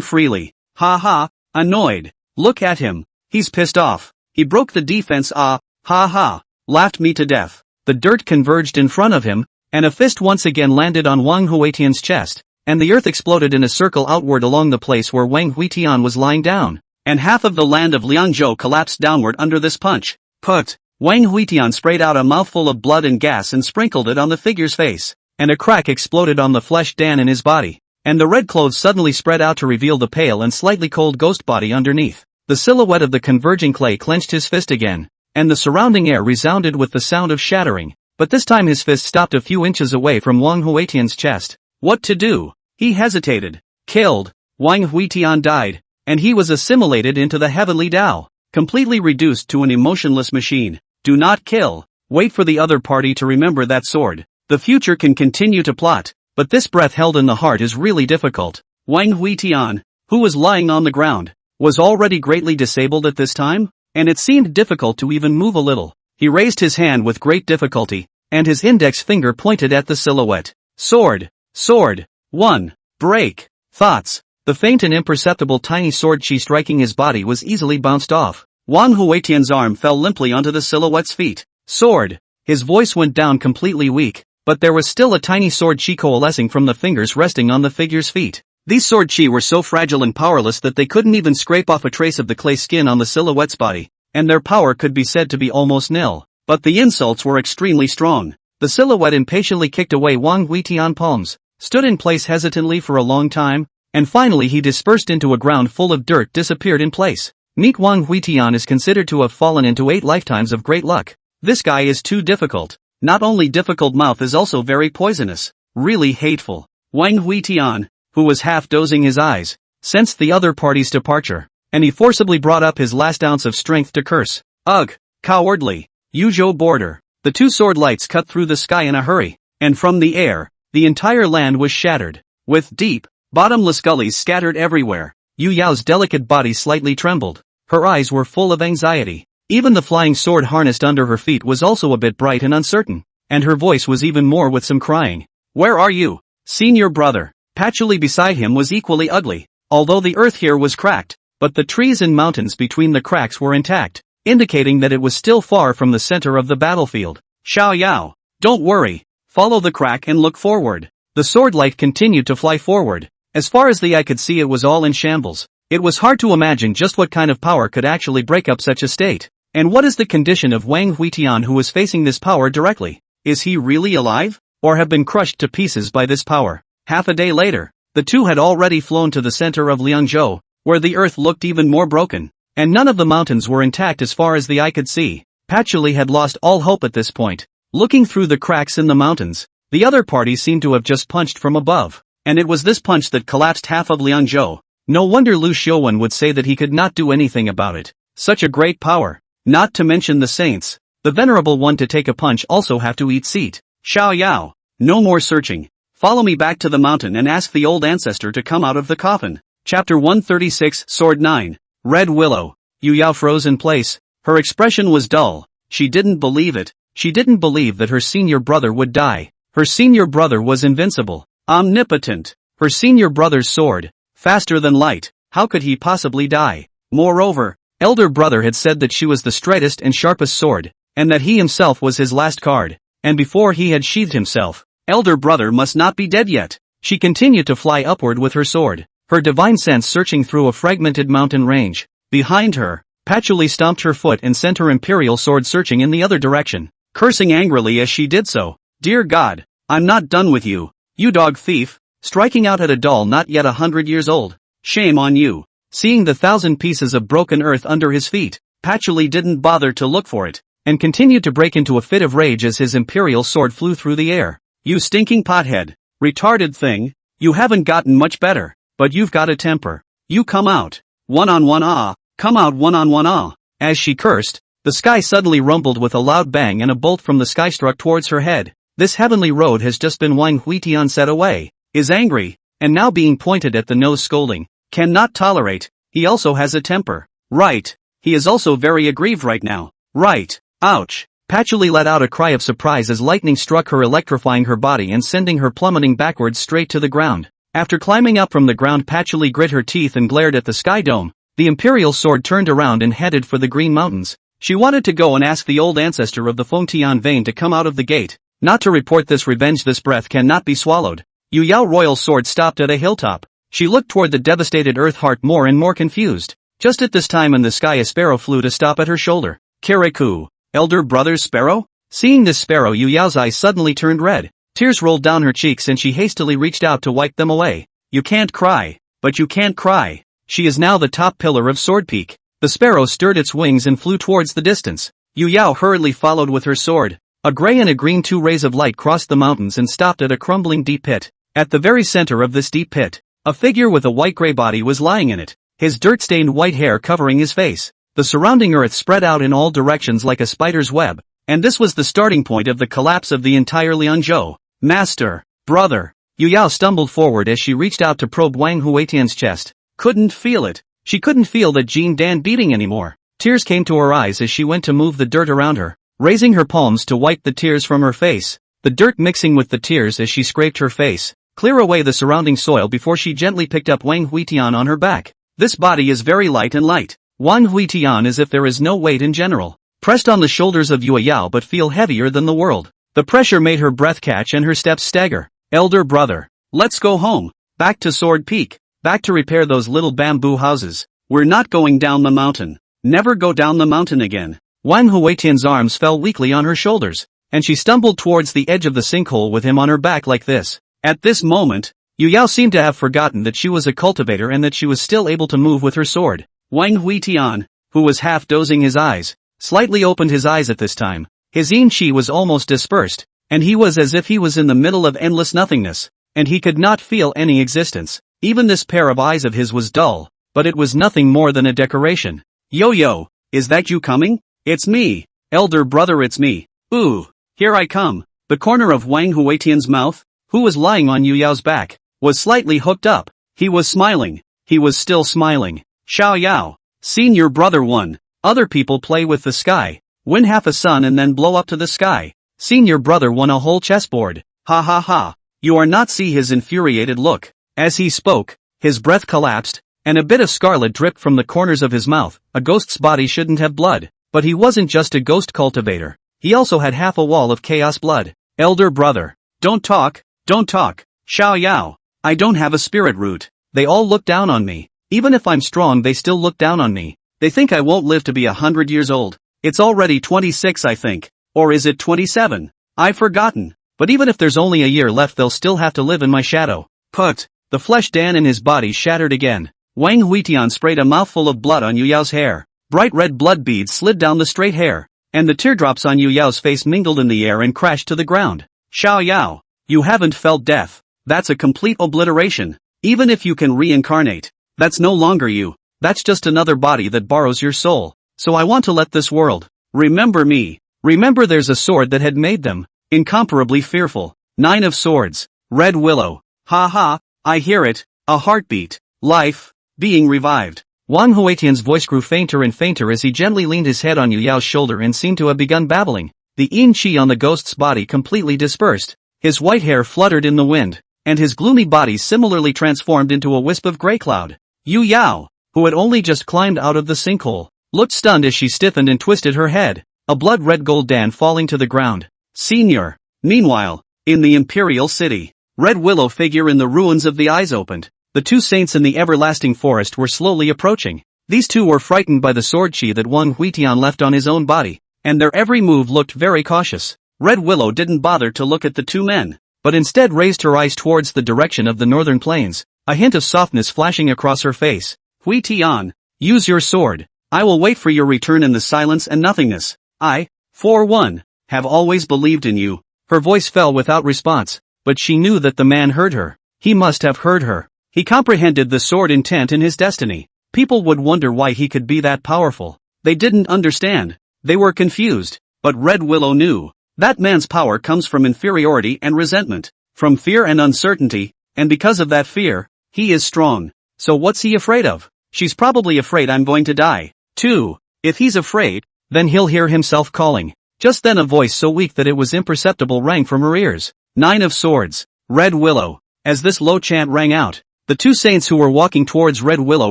freely. Ha ha, annoyed. Look at him. He's pissed off. He broke the defense. Ah, ha ha, laughed me to death. The dirt converged in front of him, and a fist once again landed on Wang Huatian's chest, and the earth exploded in a circle outward along the place where Wang Huitian was lying down, and half of the land of Liangzhou collapsed downward under this punch. Put! Wang Huitian sprayed out a mouthful of blood and gas and sprinkled it on the figure's face, and a crack exploded on the flesh dan in his body, and the red clothes suddenly spread out to reveal the pale and slightly cold ghost body underneath. The silhouette of the converging clay clenched his fist again, and the surrounding air resounded with the sound of shattering, but this time his fist stopped a few inches away from Wang Huatian's chest. What to do? He hesitated. Killed. Wang Huitian died, and he was assimilated into the heavenly Tao, completely reduced to an emotionless machine. Do not kill. Wait for the other party to remember that sword. The future can continue to plot, but this breath held in the heart is really difficult. Wang Huitian, who was lying on the ground, was already greatly disabled at this time, and it seemed difficult to even move a little. He raised his hand with great difficulty, and his index finger pointed at the silhouette. Sword. Sword. 1. Break. Thoughts. The faint and imperceptible tiny sword chi striking his body was easily bounced off. Wang Huatian's arm fell limply onto the silhouette's feet. Sword. His voice went down completely weak, but there was still a tiny sword chi coalescing from the fingers resting on the figure's feet. These sword chi were so fragile and powerless that they couldn't even scrape off a trace of the clay skin on the silhouette's body, and their power could be said to be almost nil. But the insults were extremely strong. The silhouette impatiently kicked away Wang Huitian's palms, stood in place hesitantly for a long time, and finally he dispersed into a ground full of dirt, disappeared in place. Meek Wang Huitian is considered to have fallen into 8 lifetimes of great luck. This guy is too difficult. Not only difficult, mouth is also very poisonous. Really hateful. Wang Huitian, who was half dozing his eyes, sensed the other party's departure, and he forcibly brought up his last ounce of strength to curse. Ugh! Cowardly! Yuzhou border. The 2 sword lights cut through the sky in a hurry, and from the air, the entire land was shattered, with deep, bottomless gullies scattered everywhere. Yu Yao's delicate body slightly trembled. Her eyes were full of anxiety. Even the flying sword harnessed under her feet was also a bit bright and uncertain, and her voice was even more with some crying. Where are you? Senior brother. Patchouli beside him was equally ugly, although the earth here was cracked, but the trees and mountains between the cracks were intact, indicating that it was still far from the center of the battlefield. Xiao Yao, don't worry. Follow the crack and look forward. The sword light continued to fly forward. As far as the eye could see, it was all in shambles. It was hard to imagine just what kind of power could actually break up such a state. And what is the condition of Wang Huitian, who is facing this power directly? Is he really alive? Or have been crushed to pieces by this power? Half a day later, the 2 had already flown to the center of Liangzhou, where the earth looked even more broken, and none of the mountains were intact as far as the eye could see. Patchouli had lost all hope at this point. Looking through the cracks in the mountains, the other party seemed to have just punched from above, and it was this punch that collapsed half of Liangzhou. No wonder Lu Xiuwen would say that he could not do anything about it. Such a great power. Not to mention the saints. The venerable one to take a punch also have to eat seat. Xiao Yao. No more searching. Follow me back to the mountain and ask the old ancestor to come out of the coffin. Chapter 136, Sword 9. Red Willow. Yu Yao froze in place. Her expression was dull. She didn't believe it. She didn't believe that her senior brother would die. Her senior brother was invincible. Omnipotent. Her senior brother's sword. Faster than light. How could he possibly die? Moreover, elder brother had said that she was the straightest and sharpest sword, and that he himself was his last card. And before he had sheathed himself, elder brother must not be dead yet. She continued to fly upward with her sword, her divine sense searching through a fragmented mountain range. Behind her, Patchouli stomped her foot and sent her imperial sword searching in the other direction, cursing angrily as she did so. Dear God, I'm not done with you, you dog thief, striking out at a doll not yet 100 years old. Shame on you. Seeing the 1,000 pieces of broken earth under his feet, Patchouli didn't bother to look for it, and continued to break into a fit of rage as his imperial sword flew through the air. You stinking pothead, retarded thing, you haven't gotten much better. but you've got a temper. You come out. One-on-one ah. Come out one-on-one ah. As she cursed, the sky suddenly rumbled with a loud bang and a bolt from the sky struck towards her head. This heavenly road has just been Wang Huitian set away, is angry, and now being pointed at the nose scolding, cannot tolerate, he also has a temper. Right. He is also very aggrieved right now. Right. Ouch. Patchouli let out a cry of surprise as lightning struck her, electrifying her body and sending her plummeting backwards straight to the ground. After climbing up from the ground, Patchouli grit her teeth and glared at the sky dome. The imperial sword turned around and headed for the Green Mountains. She wanted to go and ask the old ancestor of the Fengtian vein to come out of the gate, not to report this revenge. This breath cannot be swallowed. Yu Yao royal sword stopped at a hilltop. She looked toward the devastated earth, heart more and more confused. Just at this time in the sky a sparrow flew to stop at her shoulder. Kirikou, elder brother's sparrow? Seeing this sparrow, Yu Yao's eyes suddenly turned red. Tears rolled down her cheeks and she hastily reached out to wipe them away. You can't cry. But you can't cry. She is now the top pillar of Sword Peak. The sparrow stirred its wings and flew towards the distance. Yu Yao hurriedly followed with her sword. A gray and a green, two rays of light crossed the mountains and stopped at a crumbling deep pit. At the very center of this deep pit, a figure with a white-gray body was lying in it, his dirt-stained white hair covering his face. The surrounding earth spread out in all directions like a spider's web, and this was the starting point of the collapse of the entire Lianzhou. Master, brother. Yu Yao stumbled forward as she reached out to probe Wang Huitian's chest. Couldn't feel it. She couldn't feel that Jin Dan beating anymore. Tears came to her eyes as she went to move the dirt around her, raising her palms to wipe the tears from her face, the dirt mixing with the tears as she scraped her face, clear away the surrounding soil before she gently picked up Wang Huitian on her back. This body is very light and light. Wang Huitian as if there is no weight in general, pressed on the shoulders of Yu Yao but feel heavier than the world. The pressure made her breath catch and her steps stagger. Elder brother, let's go home. Back to Sword Peak. Back to repair those little bamboo houses. We're not going down the mountain. Never go down the mountain again. Wang Huitian's arms fell weakly on her shoulders, and she stumbled towards the edge of the sinkhole with him on her back like this. At this moment, Yu Yao seemed to have forgotten that she was a cultivator and that she was still able to move with her sword. Wang Huitian, who was half dozing his eyes, slightly opened his eyes at this time. His yin qi was almost dispersed, and he was as if he was in the middle of endless nothingness, and he could not feel any existence. Even this pair of eyes of his was dull, but it was nothing more than a decoration. Yo-yo, is that you coming? It's me, elder brother, it's me. Ooh, here I come. The corner of Wang Huitian's mouth, who was lying on Yu Yao's back, was slightly hooked up. He was smiling. He was still smiling. Xiao Yao, seen your brother won. Other people play with the sky, win half a sun and then blow up to the sky. Seen your brother won a whole chessboard. Ha ha ha. You are not see his infuriated look. As he spoke, his breath collapsed, and a bit of scarlet dripped from the corners of his mouth. A ghost's body shouldn't have blood, but he wasn't just a ghost cultivator. He also had half a wall of chaos blood. Elder brother, don't talk, don't talk. Xiao Yao, I don't have a spirit root. They all look down on me. Even if I'm strong, they still look down on me. They think I won't live to be 100 years old. It's already 26, I think. Or is it 27? I've forgotten. But even if there's only a year left, they'll still have to live in my shadow. Put. The flesh Dan in his body shattered again. Wang Huitian sprayed a mouthful of blood on Yu Yao's hair. Bright red blood beads slid down the straight hair, and the teardrops on Yu Yao's face mingled in the air and crashed to the ground. Xiao Yao, you haven't felt death. That's a complete obliteration. Even if you can reincarnate, that's no longer you. That's just another body that borrows your soul. So I want to let this world remember me. Remember there's a sword that had made them incomparably fearful. 9 of Swords. Red Willow. Ha ha. I hear it, a heartbeat, life, being revived. Wang Huitian's voice grew fainter and fainter as he gently leaned his head on Yu Yao's shoulder and seemed to have begun babbling. The yin qi on the ghost's body completely dispersed, his white hair fluttered in the wind, and his gloomy body similarly transformed into a wisp of gray cloud. Yu Yao, who had only just climbed out of the sinkhole, looked stunned as she stiffened and twisted her head, a blood-red gold Dan falling to the ground. Senior. Meanwhile, in the Imperial City, Red Willow figure in the ruins of the eyes opened. The two saints in the everlasting forest were slowly approaching. These two were frightened by the sword qi that Wang Huitian left on his own body, and their every move looked very cautious. Red Willow didn't bother to look at the two men, but instead raised her eyes towards the direction of the northern plains, a hint of softness flashing across her face. Huitian, use your sword. I will wait for your return in the silence and nothingness. I, for one, have always believed in you. Her voice fell without response, but she knew that the man heard her. He must have heard her. He comprehended the sword intent in his destiny. People would wonder why he could be that powerful. They didn't understand. They were confused. But Red Willow knew. That man's power comes from inferiority and resentment, from fear and uncertainty, and because of that fear, he is strong. So what's he afraid of? She's probably afraid I'm going to die, too. If he's afraid, then he'll hear himself calling. Just then a voice so weak that it was imperceptible rang from her ears. 9 of Swords, Red Willow. As this low chant rang out, the 2 saints who were walking towards Red Willow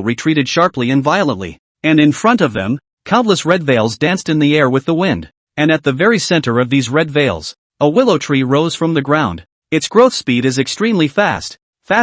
retreated sharply and violently, and in front of them, countless red veils danced in the air with the wind. And at the very center of these red veils, a willow tree rose from the ground. Its growth speed is extremely fast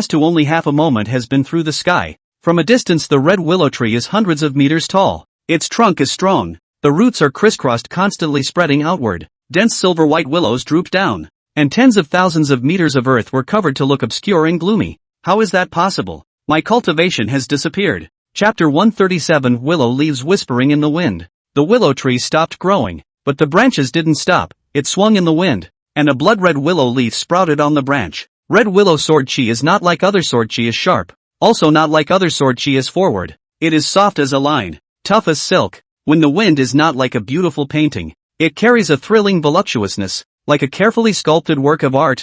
to only half a moment has been through the sky. From a distance the red willow tree is hundreds of meters tall. Its trunk is strong. The roots are crisscrossed, constantly spreading outward. Dense silver-white willows drooped down, and tens of thousands of meters of earth were covered to look obscure and gloomy. How is that possible? My cultivation has disappeared. Chapter 137. Willow leaves whispering in the wind. The willow tree stopped growing, but the branches didn't stop. It swung in the wind, and a blood-red willow leaf sprouted on the branch. Red willow sword chi is not like other sword chi is sharp. Also not like other sword chi is forward. It is soft as a line, tough as silk. When the wind is not like a beautiful painting, it carries a thrilling voluptuousness, like a carefully sculpted work of art.